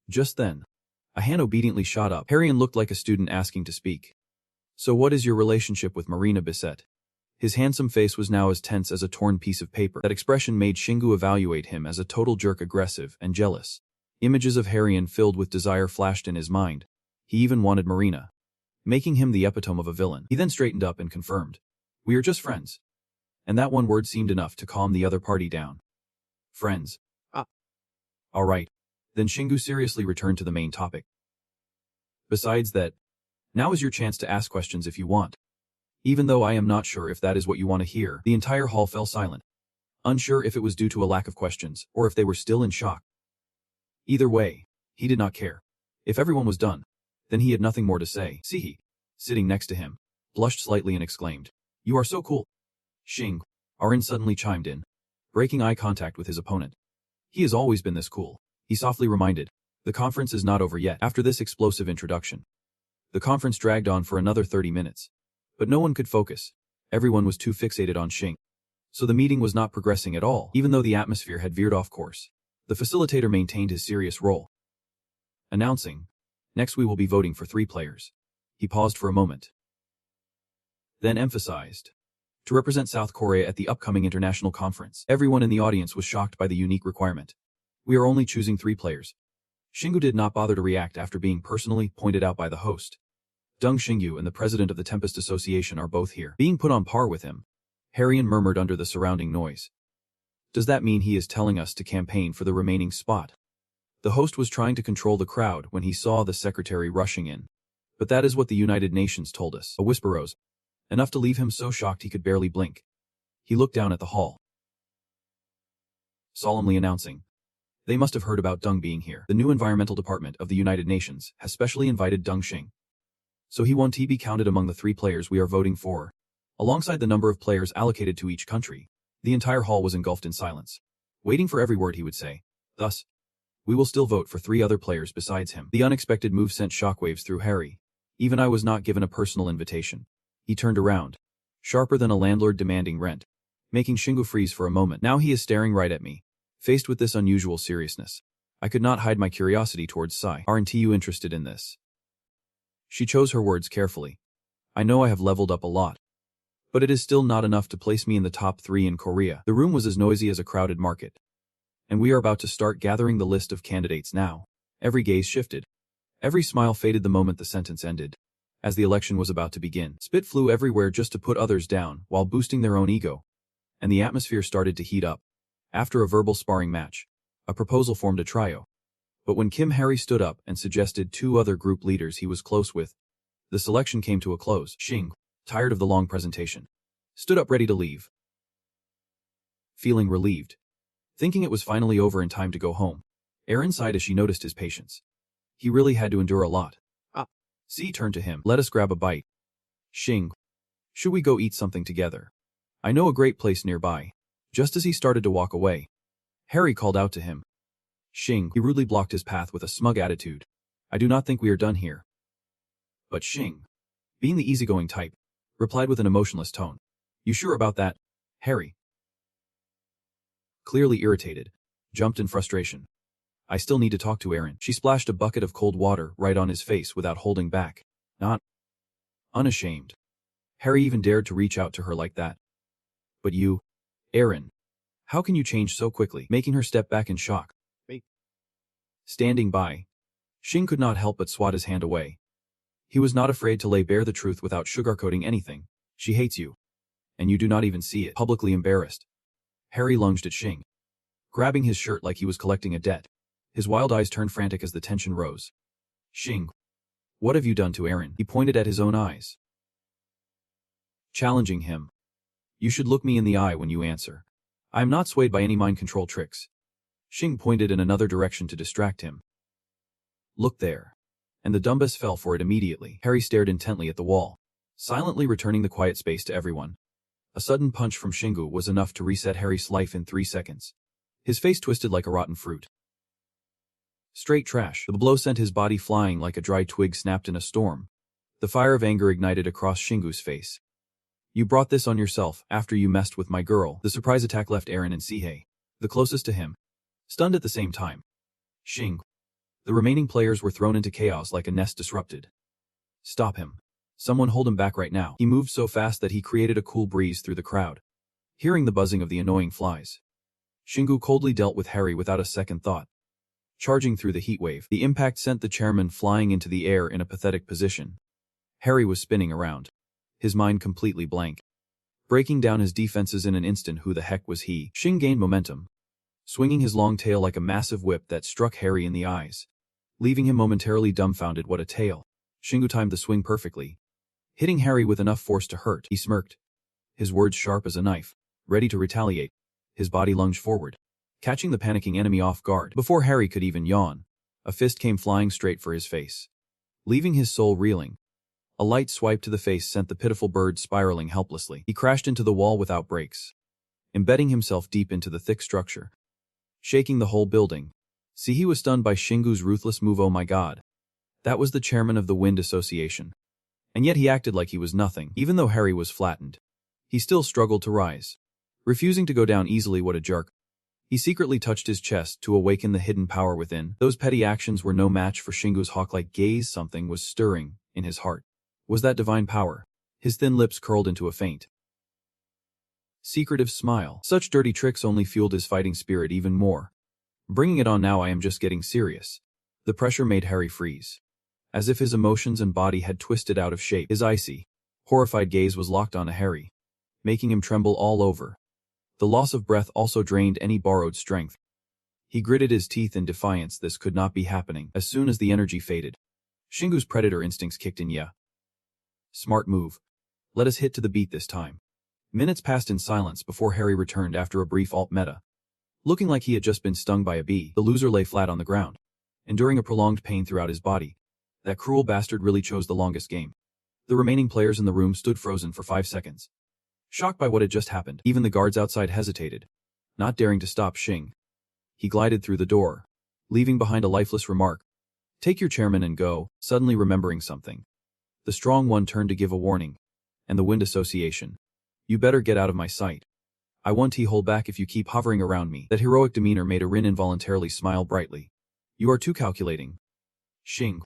Just then, a hand obediently shot up. Harrion looked like a student asking to speak. So what is your relationship with Marina Bisset? His handsome face was now as tense as a torn piece of paper. That expression made Xingu evaluate him as a total jerk, aggressive and jealous. Images of Harrion filled with desire flashed in his mind. He even wanted Marina, making him the epitome of a villain. He then straightened up and confirmed. We are just friends. And that one word seemed enough to calm the other party down. Friends. Ah. Alright. Then Shingu seriously returned to the main topic. Besides that, now is your chance to ask questions if you want. Even though I am not sure if that is what you want to hear, the entire hall fell silent, unsure if it was due to a lack of questions or if they were still in shock. Either way, he did not care. If everyone was done, then he had nothing more to say. Sihi, sitting next to him, blushed slightly and exclaimed, "You are so cool." Xing, Arin suddenly chimed in, breaking eye contact with his opponent. "He has always been this cool," he softly reminded. The conference is not over yet. After this explosive introduction, the conference dragged on for another 30 minutes. But no one could focus. Everyone was too fixated on Xing. So the meeting was not progressing at all, even though the atmosphere had veered off course. The facilitator maintained his serious role, announcing, "Next we will be voting for 3 players." He paused for a moment, then emphasized, "To represent South Korea at the upcoming international conference." Everyone in the audience was shocked by the unique requirement. "We are only choosing 3 players." Shingu did not bother to react after being personally pointed out by the host. Deng Xingyu and the president of the Tempest Association are both here, being put on par with him. Harrian murmured under the surrounding noise. "Does that mean he is telling us to campaign for the remaining spot?" The host was trying to control the crowd when he saw the secretary rushing in. "But that is what the United Nations told us," a whisper rose, enough to leave him so shocked he could barely blink. He looked down at the hall, solemnly announcing, "They must have heard about Deng being here. The new environmental department of the United Nations has specially invited Deng Xing. So he won't be counted among the 3 players we are voting for." Alongside the number of players allocated to each country, the entire hall was engulfed in silence, waiting for every word he would say. Thus, "We will still vote for 3 other players besides him." The unexpected move sent shockwaves through Harry. "Even I was not given a personal invitation." He turned around, sharper than a landlord demanding rent, making Shingu freeze for a moment. Now he is staring right at me. Faced with this unusual seriousness, I could not hide my curiosity towards Sai. "Aren't you interested in this?" She chose her words carefully. "I know I have leveled up a lot, but it is still not enough to place me in the top 3 in Korea." The room was as noisy as a crowded market. "And we are about to start gathering the list of candidates now." Every gaze shifted. Every smile faded the moment the sentence ended. As the election was about to begin, spit flew everywhere just to put others down while boosting their own ego. And the atmosphere started to heat up. After a verbal sparring match, a proposal formed a trio. But when Kim Harry stood up and suggested 2 other group leaders he was close with, the selection came to a close. Xing, tired of the long presentation, stood up ready to leave. Feeling relieved, thinking it was finally over and time to go home, Erin sighed as she noticed his patience. He really had to endure a lot. C turned to him. "Let us grab a bite." "Xing, should we go eat something together? I know a great place nearby." Just as he started to walk away, Harry called out to him. Xing, he rudely blocked his path with a smug attitude. "I do not think we are done here." But Xing, being the easygoing type, replied with an emotionless tone. "You sure about that, Harry?" Clearly irritated, jumped in frustration. "I still need to talk to Erin." She splashed a bucket of cold water right on his face without holding back. Not unashamed, Harry even dared to reach out to her like that. "But you, Erin, how can you change so quickly?" Making her step back in shock. Standing by, Xing could not help but swat his hand away. He was not afraid to lay bare the truth without sugarcoating anything. "She hates you. And you do not even see it." Publicly embarrassed, Harry lunged at Xing, grabbing his shirt like he was collecting a debt. His wild eyes turned frantic as the tension rose. "Xing, what have you done to Erin?" He pointed at his own eyes, challenging him. "You should look me in the eye when you answer. I am not swayed by any mind control tricks." Xing pointed in another direction to distract him. "Look there." And the dumbass fell for it immediately. Harry stared intently at the wall, silently returning the quiet space to everyone. A sudden punch from Xingu was enough to reset Harry's life in 3 seconds. His face twisted like a rotten fruit. Straight trash. The blow sent his body flying like a dry twig snapped in a storm. The fire of anger ignited across Xingu's face. "You brought this on yourself after you messed with my girl." The surprise attack left Erin and Sihei, the closest to him, stunned at the same time. Xing. The remaining players were thrown into chaos like a nest disrupted. "Stop him. Someone hold him back right now." He moved so fast that he created a cool breeze through the crowd, hearing the buzzing of the annoying flies. Xingu coldly dealt with Harry without a second thought. Charging through the heat wave, the impact sent the chairman flying into the air in a pathetic position. Harry was spinning around, his mind completely blank. Breaking down his defenses in an instant. Who the heck was he? Xing gained momentum, swinging his long tail like a massive whip that struck Harry in the eyes, leaving him momentarily dumbfounded. What a tail. Shingu timed the swing perfectly, hitting Harry with enough force to hurt. He smirked, his words sharp as a knife, ready to retaliate. His body lunged forward, catching the panicking enemy off guard. Before Harry could even yawn, a fist came flying straight for his face, leaving his soul reeling. A light swipe to the face sent the pitiful bird spiraling helplessly. He crashed into the wall without brakes, embedding himself deep into the thick structure, shaking the whole building. See, he was stunned by Shingu's ruthless move. Oh my god. That was the chairman of the Wind Association. And yet he acted like he was nothing. Even though Harry was flattened, he still struggled to rise, refusing to go down easily. What a jerk. He secretly touched his chest to awaken the hidden power within. Those petty actions were no match for Shingu's hawk-like gaze. Something was stirring in his heart. Was that divine power? His thin lips curled into a faint, secretive smile. Such dirty tricks only fueled his fighting spirit even more. Bringing it on now. I am just getting serious. The pressure made Harry freeze, as if his emotions and body had twisted out of shape. His icy, horrified gaze was locked onto Harry, making him tremble all over. The loss of breath also drained any borrowed strength. He gritted his teeth in defiance. This could not be happening. As soon as the energy faded, Shingu's predator instincts kicked in. Yeah. Smart move. Let us hit to the beat this time. Minutes passed in silence before Harry returned after a brief alt meta. Looking like he had just been stung by a bee, the loser lay flat on the ground, enduring a prolonged pain throughout his body. That cruel bastard really chose the longest game. The remaining players in the room stood frozen for 5 seconds, shocked by what had just happened. Even the guards outside hesitated, not daring to stop Shing. He glided through the door, leaving behind a lifeless remark. Take your chairman and go. Suddenly remembering something, the strong one turned to give a warning. And the Wind Association. You better get out of my sight. I won't hold back if you keep hovering around me. That heroic demeanor made Rin involuntarily smile brightly. You are too calculating. Shing.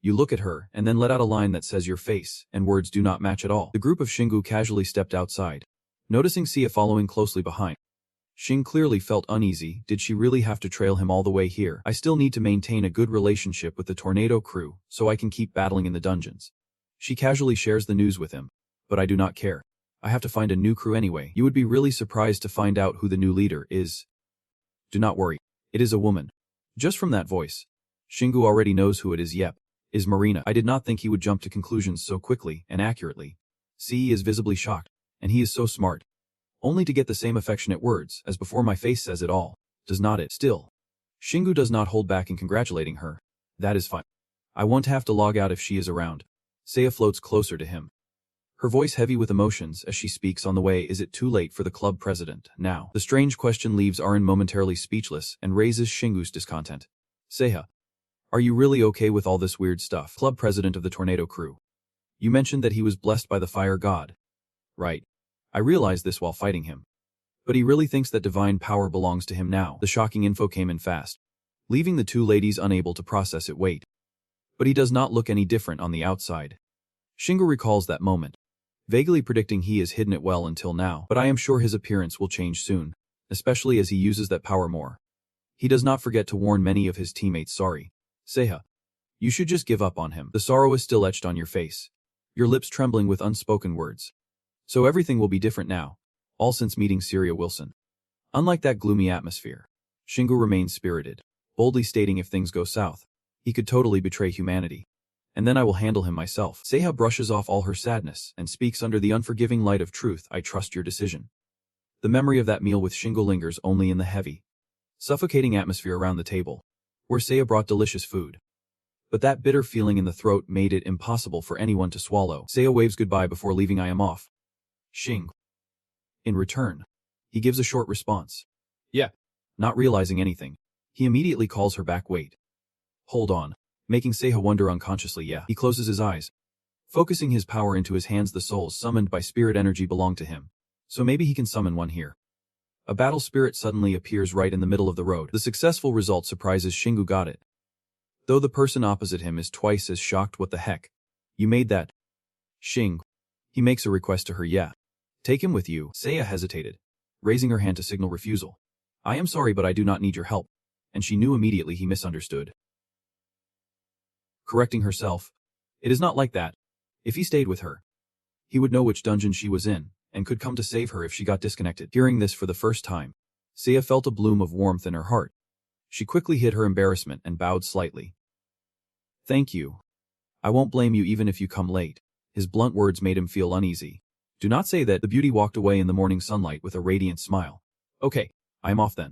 You look at her and then let out a line that says your face and words do not match at all. The group of Shingu casually stepped outside, noticing Sia following closely behind. Shing clearly felt uneasy. Did she really have to trail him all the way here? I still need to maintain a good relationship with the Tornado crew so I can keep battling in the dungeons. She casually shares the news with him, but I do not care. I have to find a new crew anyway. You would be really surprised to find out who the new leader is. Do not worry. It is a woman. Just from that voice, Shingu already knows who it is. Yep. Is Marina. I did not think he would jump to conclusions so quickly and accurately. He is visibly shocked, and he is so smart. Only to get the same affectionate words as before. My face says it all, does not it? Still, Shingu does not hold back in congratulating her. That is fine. I won't have to log out if she is around. Saya floats closer to him, her voice heavy with emotions as she speaks. On the way. Is it too late for the club president now? The strange question leaves Arin momentarily speechless and raises Shingu's discontent. Seha, are you really okay with all this weird stuff? Club president of the Tornado crew. You mentioned that he was blessed by the fire god. Right. I realized this while fighting him. But he really thinks that divine power belongs to him now. The shocking info came in fast, leaving the two ladies unable to process it. Wait. But he does not look any different on the outside. Shingu recalls that moment, vaguely predicting he has hidden it well until now. But I am sure his appearance will change soon, especially as he uses that power more. He does not forget to warn many of his teammates. Sorry. Seha, you should just give up on him. The sorrow is still etched on your face, your lips trembling with unspoken words. So everything will be different now, all since meeting Syria Wilson. Unlike that gloomy atmosphere, Shingu remains spirited, boldly stating if things go south, he could totally betray humanity. And then I will handle him myself. Seha brushes off all her sadness and speaks under the unforgiving light of truth. I trust your decision. The memory of that meal with Shingu lingers only in the heavy, suffocating atmosphere around the table, where Seha brought delicious food. But that bitter feeling in the throat made it impossible for anyone to swallow. Seha waves goodbye before leaving. I am off. Shing. In return, he gives a short response. Yeah. Not realizing anything, he immediately calls her back. Wait. Hold on. Making Seha wonder unconsciously. Yeah. He closes his eyes, focusing his power into his hands. The souls summoned by spirit energy belong to him, so maybe he can summon one here. A battle spirit suddenly appears right in the middle of the road. The successful result surprises Shingu. Got it. Though the person opposite him is twice as shocked. What the heck? You made that? Shing. He makes a request to her. Yeah. Take him with you. Seha hesitated, raising her hand to signal refusal. I am sorry, but I do not need your help. And she knew immediately he misunderstood. Correcting herself, it is not like that. If he stayed with her, he would know which dungeon she was in, and could come to save her if she got disconnected. Hearing this for the first time, Seiya felt a bloom of warmth in her heart. She quickly hid her embarrassment and bowed slightly. Thank you. I won't blame you even if you come late. His blunt words made him feel uneasy. Do not say that. The beauty walked away in the morning sunlight with a radiant smile. Okay, I am off then.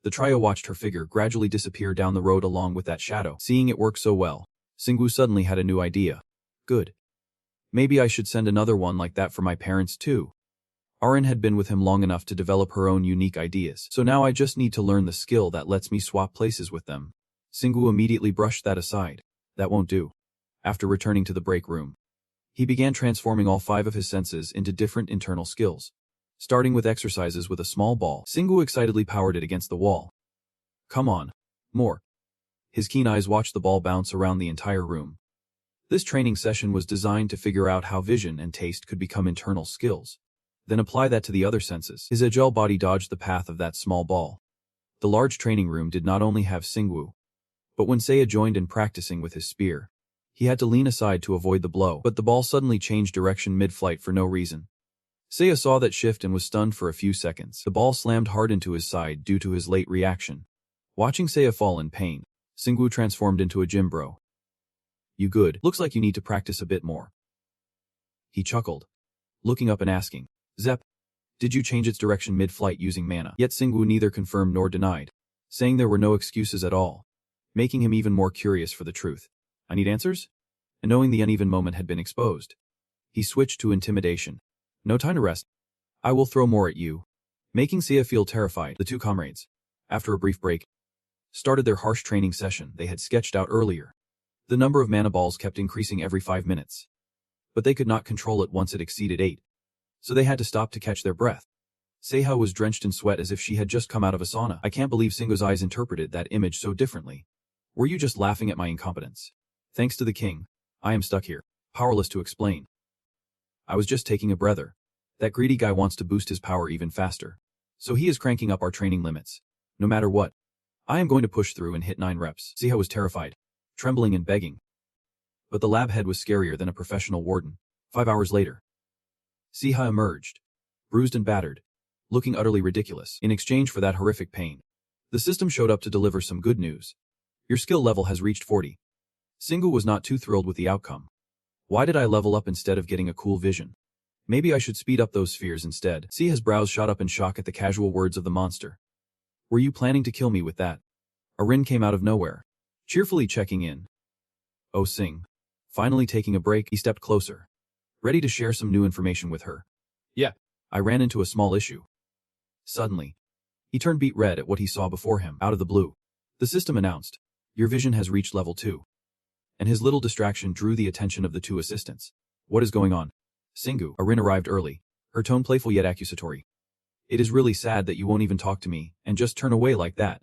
The trio watched her figure gradually disappear down the road along with that shadow. Seeing it work so well, Singwoo suddenly had a new idea. Good. Maybe I should send another one like that for my parents too. Arin had been with him long enough to develop her own unique ideas, so now I just need to learn the skill that lets me swap places with them. Singwoo immediately brushed that aside. That won't do. After returning to the break room, he began transforming all 5 of his senses into different internal skills. Starting with exercises with a small ball, Singwoo excitedly powered it against the wall. Come on. More. His keen eyes watched the ball bounce around the entire room. This training session was designed to figure out how vision and taste could become internal skills. Then apply that to the other senses. His agile body dodged the path of that small ball. The large training room did not only have Singwoo, but when Seiya joined in practicing with his spear, he had to lean aside to avoid the blow, but the ball suddenly changed direction mid-flight for no reason. Seiya saw that shift and was stunned for a few seconds. The ball slammed hard into his side due to his late reaction. Watching Seiya fall in pain, Singwoo transformed into a gym bro. You good. Looks like you need to practice a bit more. He chuckled, looking up and asking, Zep, did you change its direction mid-flight using mana? Yet Singwoo neither confirmed nor denied, saying there were no excuses at all, making him even more curious for the truth. I need answers? And knowing the uneven moment had been exposed, he switched to intimidation. No time to rest. I will throw more at you. Making Seiya feel terrified, the 2 comrades, after a brief break, started their harsh training session they had sketched out earlier. The number of mana balls kept increasing every 5 minutes, but they could not control it once it exceeded 8. So they had to stop to catch their breath. Seiya was drenched in sweat as if she had just come out of a sauna. I can't believe Singwoo's eyes interpreted that image so differently. Were you just laughing at my incompetence? Thanks to the king, I am stuck here, powerless to explain. I was just taking a breather. That greedy guy wants to boost his power even faster. So he is cranking up our training limits. No matter what, I am going to push through and hit 9 reps. Seiya was terrified, trembling and begging. But the lab head was scarier than a professional warden. 5 hours later, Seiya emerged, bruised and battered, looking utterly ridiculous. In exchange for that horrific pain, the system showed up to deliver some good news. Your skill level has reached 40. Singwoo was not too thrilled with the outcome. Why did I level up instead of getting a cool vision? Maybe I should speed up those spheres instead. Seiya's brows shot up in shock at the casual words of the monster. Were you planning to kill me with that? Arin came out of nowhere, cheerfully checking in. Oh Sing. Finally taking a break, he stepped closer, ready to share some new information with her. Yeah, I ran into a small issue. Suddenly, he turned beet red at what he saw before him. Out of the blue, the system announced, your vision has reached level 2. And his little distraction drew the attention of the 2 assistants. What is going on? Singwoo. Arin arrived early, her tone playful yet accusatory. It is really sad that you won't even talk to me and just turn away like that.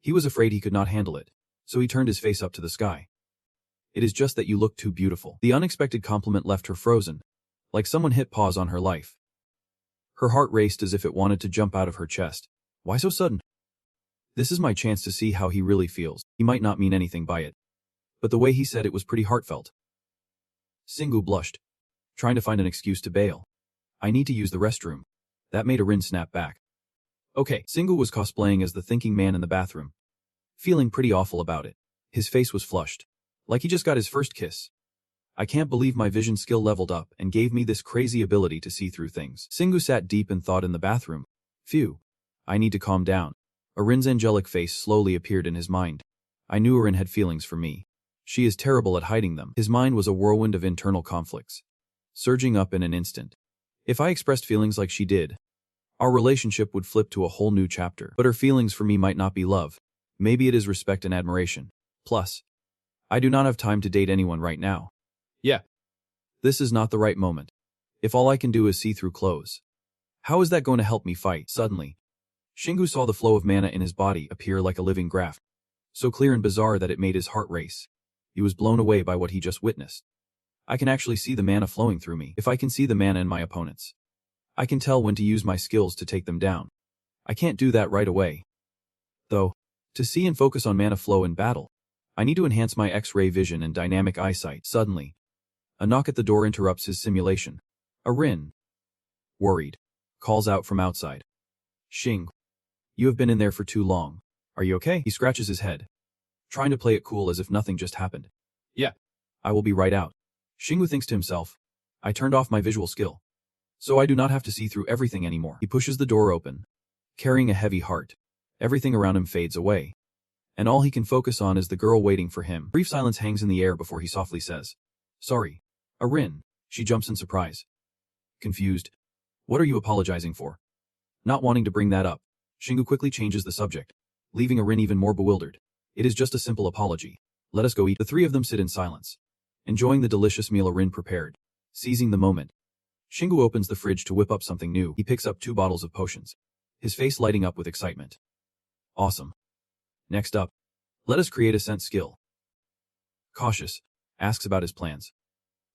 He was afraid he could not handle it, so he turned his face up to the sky. It is just that you look too beautiful. The unexpected compliment left her frozen, like someone hit pause on her life. Her heart raced as if it wanted to jump out of her chest. Why so sudden? This is my chance to see how he really feels. He might not mean anything by it, but the way he said it was pretty heartfelt. Singwoo blushed, trying to find an excuse to bail. I need to use the restroom. That made Arin snap back. Okay, Singwoo was cosplaying as the thinking man in the bathroom, feeling pretty awful about it. His face was flushed, like he just got his first kiss. I can't believe my vision skill leveled up and gave me this crazy ability to see through things. Singwoo sat deep in thought in the bathroom. Phew. I need to calm down. Arin's angelic face slowly appeared in his mind. I knew Arin had feelings for me. She is terrible at hiding them. His mind was a whirlwind of internal conflicts, surging up in an instant. If I expressed feelings like she did, our relationship would flip to a whole new chapter. But her feelings for me might not be love. Maybe it is respect and admiration. Plus, I do not have time to date anyone right now. Yeah. This is not the right moment. If all I can do is see through clothes, how is that going to help me fight? Suddenly, Shingu saw the flow of mana in his body appear like a living graph, so clear and bizarre that it made his heart race. He was blown away by what he just witnessed. I can actually see the mana flowing through me. If I can see the mana in my opponents, I can tell when to use my skills to take them down. I can't do that right away, though. To see and focus on mana flow in battle, I need to enhance my X-ray vision and dynamic eyesight. Suddenly, a knock at the door interrupts his simulation. Arin, worried, calls out from outside. Xing, You have been in there for too long. Are you okay? He scratches his head, trying to play it cool as if nothing just happened. Yeah. I will be right out. Xingwu thinks to himself. I turned off my visual skill, so I do not have to see through everything anymore. He pushes the door open, carrying a heavy heart. Everything around him fades away, and all he can focus on is the girl waiting for him. Brief silence hangs in the air before he softly says, Sorry. Arin. She jumps in surprise. Confused. What are you apologizing for? Not wanting to bring that up, Xingwu quickly changes the subject, leaving Arin even more bewildered. It is just a simple apology. Let us go eat. The three of them sit in silence, enjoying the delicious meal Arin prepared. Seizing the moment, Xingwu opens the fridge to whip up something new. He picks up 2 bottles of potions, his face lighting up with excitement. Awesome. Next up, let us create a scent skill. Cautious, asks about his plans.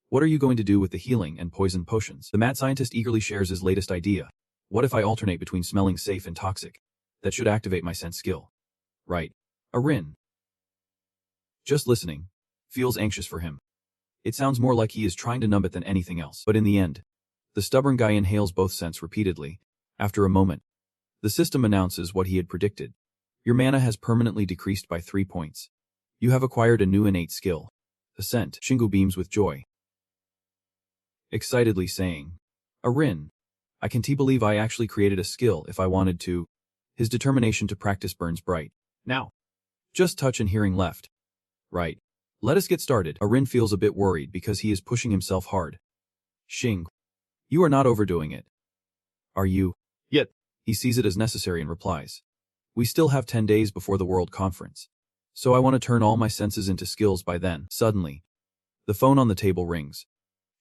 What are you going to do with the healing and poison potions? The mad scientist eagerly shares his latest idea. What if I alternate between smelling safe and toxic? That should activate my scent skill. Right. Arin, just listening, feels anxious for him. It sounds more like he is trying to numb it than anything else. But in the end, the stubborn guy inhales both scents repeatedly. After a moment, the system announces what he had predicted. Your mana has permanently decreased by 3 points. You have acquired a new innate skill. The scent. Xingwu beams with joy, excitedly saying, Arin, I can't believe I actually created a skill if I wanted to. His determination to practice burns bright. Now, just touch and hearing left. Right. Let us get started. Arin feels a bit worried because he is pushing himself hard. Xing, you are not overdoing it. Are you? Yet. He sees it as necessary and replies. We still have 10 days before the World Conference, so I want to turn all my senses into skills by then. Suddenly, the phone on the table rings.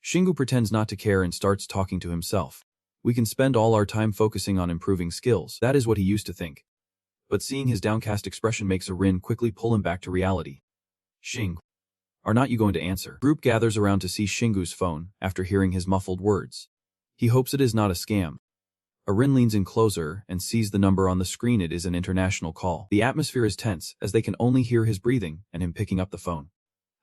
Xingwu pretends not to care and starts talking to himself. We can spend all our time focusing on improving skills. That is what he used to think. But seeing his downcast expression makes Arin quickly pull him back to reality. Xing, are not you going to answer? Group gathers around to see Xinggu's phone after hearing his muffled words. He hopes it is not a scam. Arin leans in closer and sees the number on the screen. It is an international call. The atmosphere is tense as they can only hear his breathing and him picking up the phone.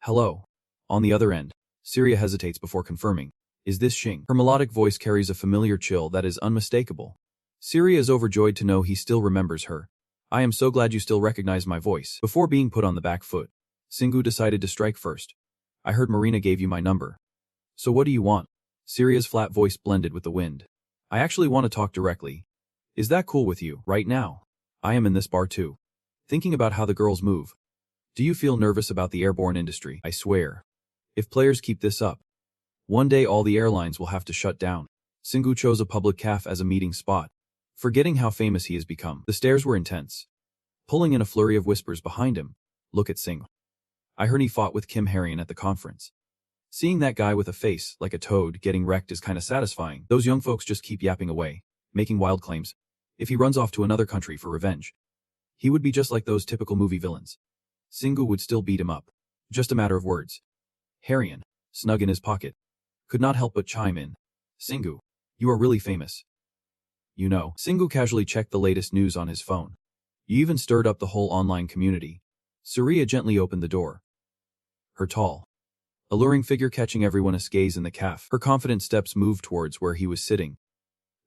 Hello. On the other end, Syria hesitates before confirming. Is this Xing? Her melodic voice carries a familiar chill that is unmistakable. Syria is overjoyed to know he still remembers her. I am so glad you still recognize my voice. Before being put on the back foot, Xingwu decided to strike first. I heard Marina gave you my number. So what do you want? Syria's flat voice blended with the wind. I actually want to talk directly. Is that cool with you? Right now, I am in this bar too, thinking about how the girls move. Do you feel nervous about the airborne industry? I swear, if players keep this up, one day all the airlines will have to shut down. Xingwu chose a public cafe as a meeting spot, forgetting how famous he has become. The stares were intense, pulling in a flurry of whispers behind him. Look at Xing. I heard he fought with Kim Harian at the conference. Seeing that guy with a face like a toad getting wrecked is kinda satisfying. Those young folks just keep yapping away, making wild claims. If he runs off to another country for revenge, he would be just like those typical movie villains. Xingwu would still beat him up. Just a matter of words. Harian, snug in his pocket, could not help but chime in. Xingwu, you are really famous. You know. Xingwu casually checked the latest news on his phone. You even stirred up the whole online community. Surya gently opened the door. Her tall, alluring figure catching everyone's gaze in the cafe. Her confident steps moved towards where he was sitting.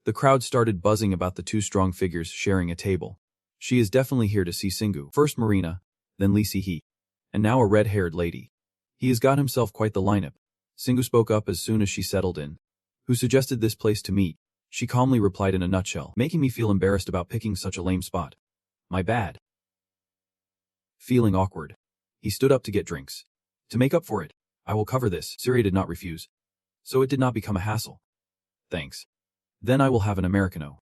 The crowd started buzzing about the 2 strong figures sharing a table. She is definitely here to see Xingwu. First Marina, then Li Sihe, and now a red-haired lady. He has got himself quite the lineup. Xingwu spoke up as soon as she settled in. Who suggested this place to meet? She calmly replied in a nutshell, making me feel embarrassed about picking such a lame spot. My bad. Feeling awkward, he stood up to get drinks. To make up for it, I will cover this. Syria did not refuse, so it did not become a hassle. Thanks. Then I will have an Americano.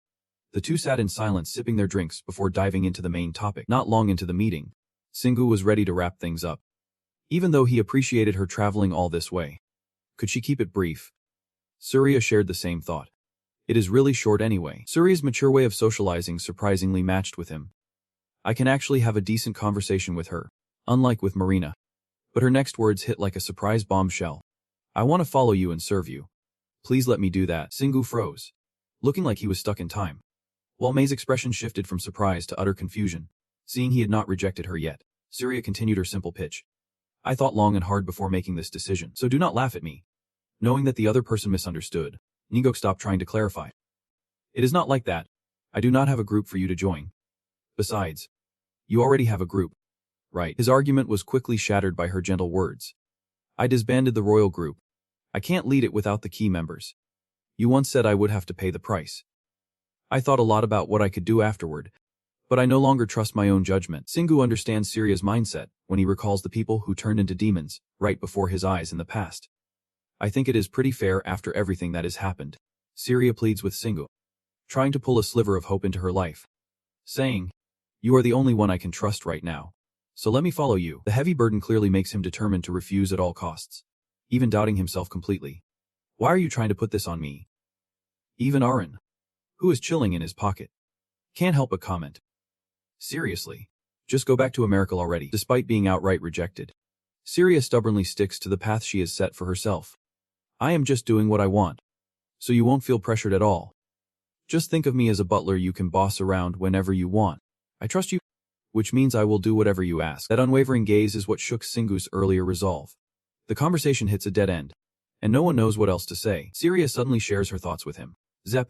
The two sat in silence sipping their drinks before diving into the main topic. Not long into the meeting, Xingwu was ready to wrap things up. Even though he appreciated her traveling all this way, could she keep it brief? Surya shared the same thought. It is really short anyway. Surya's mature way of socializing surprisingly matched with him. I can actually have a decent conversation with her, unlike with Marina. But her next words hit like a surprise bombshell. I want to follow you and serve you. Please let me do that. Xingwu froze, looking like he was stuck in time. While Mei's expression shifted from surprise to utter confusion, seeing he had not rejected her yet, Surya continued her simple pitch. I thought long and hard before making this decision, so do not laugh at me. Knowing that the other person misunderstood, Ningok stopped trying to clarify. It is not like that. I do not have a group for you to join. Besides, you already have a group, right? His argument was quickly shattered by her gentle words. I disbanded the royal group. I can't lead it without the key members. You once said I would have to pay the price. I thought a lot about what I could do afterward, but I no longer trust my own judgment. Singu understands Surya's mindset when he recalls the people who turned into demons right before his eyes in the past. I think it is pretty fair after everything that has happened. Surya pleads with Singu, trying to pull a sliver of hope into her life, saying, you are the only one I can trust right now, so let me follow you. The heavy burden clearly makes him determined to refuse at all costs, even doubting himself completely. Why are you trying to put this on me? Even Aaron, who is chilling in his pocket, can't help but comment. Seriously, just go back to America already. Despite being outright rejected, Surya stubbornly sticks to the path she has set for herself. I am just doing what I want, so you won't feel pressured at all. Just think of me as a butler you can boss around whenever you want. I trust you, which means I will do whatever you ask. That unwavering gaze is what shook Singu's earlier resolve. The conversation hits a dead end, and no one knows what else to say. Surya suddenly shares her thoughts with him. Zep,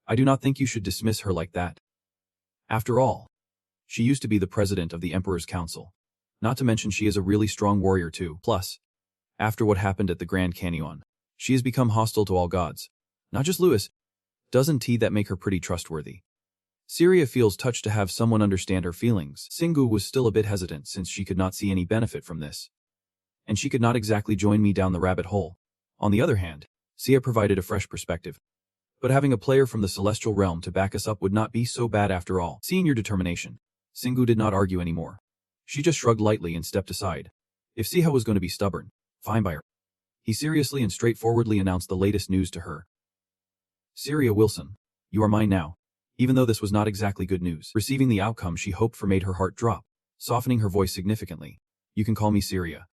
I do not think you should dismiss her like that. After all, she used to be the president of the Emperor's Council. Not to mention she is a really strong warrior too. Plus, after what happened at the Grand Canyon, she has become hostile to all gods. Not just Lewis. Doesn't that make her pretty trustworthy? Surya feels touched to have someone understand her feelings. Singu was still a bit hesitant since she could not see any benefit from this. And she could not exactly join me down the rabbit hole. On the other hand, Sia provided a fresh perspective. But having a player from the celestial realm to back us up would not be so bad after all. Seeing your determination, Singu did not argue anymore. She just shrugged lightly and stepped aside. If Siha was going to be stubborn, fine by her. He seriously and straightforwardly announced the latest news to her. Syria Wilson, you are mine now. Even though this was not exactly good news, receiving the outcome she hoped for made her heart drop, softening her voice significantly. You can call me Syria.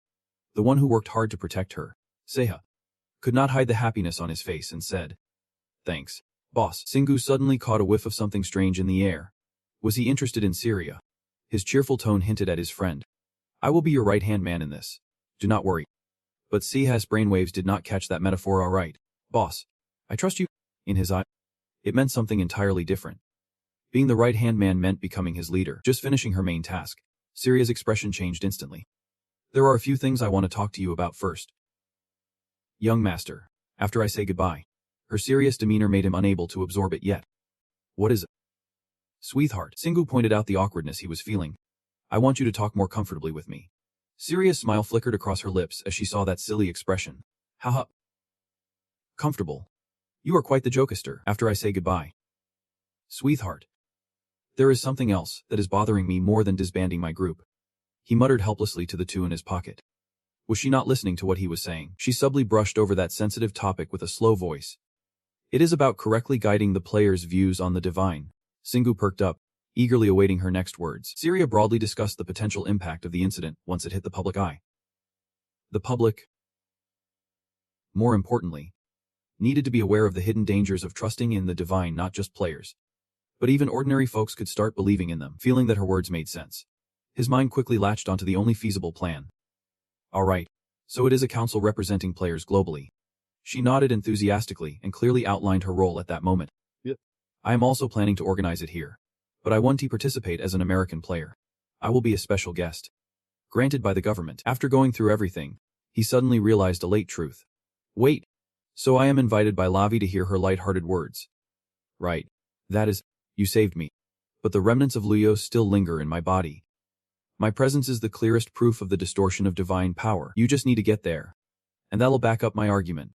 The one who worked hard to protect her. Seha could not hide the happiness on his face and said, thanks, boss. Singu suddenly caught a whiff of something strange in the air. Was he interested in Syria? His cheerful tone hinted at his friend. I will be your right-hand man in this. Do not worry. But Seha's brainwaves did not catch that metaphor all right. Boss, I trust you. In his eye, it meant something entirely different. Being the right-hand man meant becoming his leader. Just finishing her main task, Syria's expression changed instantly. There are a few things I want to talk to you about first. Young master, after I say goodbye. Her serious demeanor made him unable to absorb it yet. What is it? Sweetheart, Singu pointed out the awkwardness he was feeling. I want you to talk more comfortably with me. Syria's smile flickered across her lips as she saw that silly expression. Haha. Comfortable. You are quite the jokester. After I say goodbye. Sweetheart. There is something else that is bothering me more than disbanding my group. He muttered helplessly to the two in his pocket. Was she not listening to what he was saying? She subtly brushed over that sensitive topic with a slow voice. It is about correctly guiding the player's views on the divine. Singu perked up, eagerly awaiting her next words. Syria broadly discussed the potential impact of the incident once it hit the public eye. The public, more importantly, needed to be aware of the hidden dangers of trusting in the divine. Not just players, but even ordinary folks could start believing in them. Feeling that her words made sense, his mind quickly latched onto the only feasible plan. All right, so it is a council representing players globally. She nodded enthusiastically and clearly outlined her role at that moment. Yep. I am also planning to organize it here, but I want to participate as an American player. I will be a special guest. Granted by the government. After going through everything, he suddenly realized a late truth. Wait. So I am invited by Lavi to hear her light-hearted words. Right. That is, you saved me. But the remnants of Luyos still linger in my body. My presence is the clearest proof of the distortion of divine power. You just need to get there. And that'll back up my argument.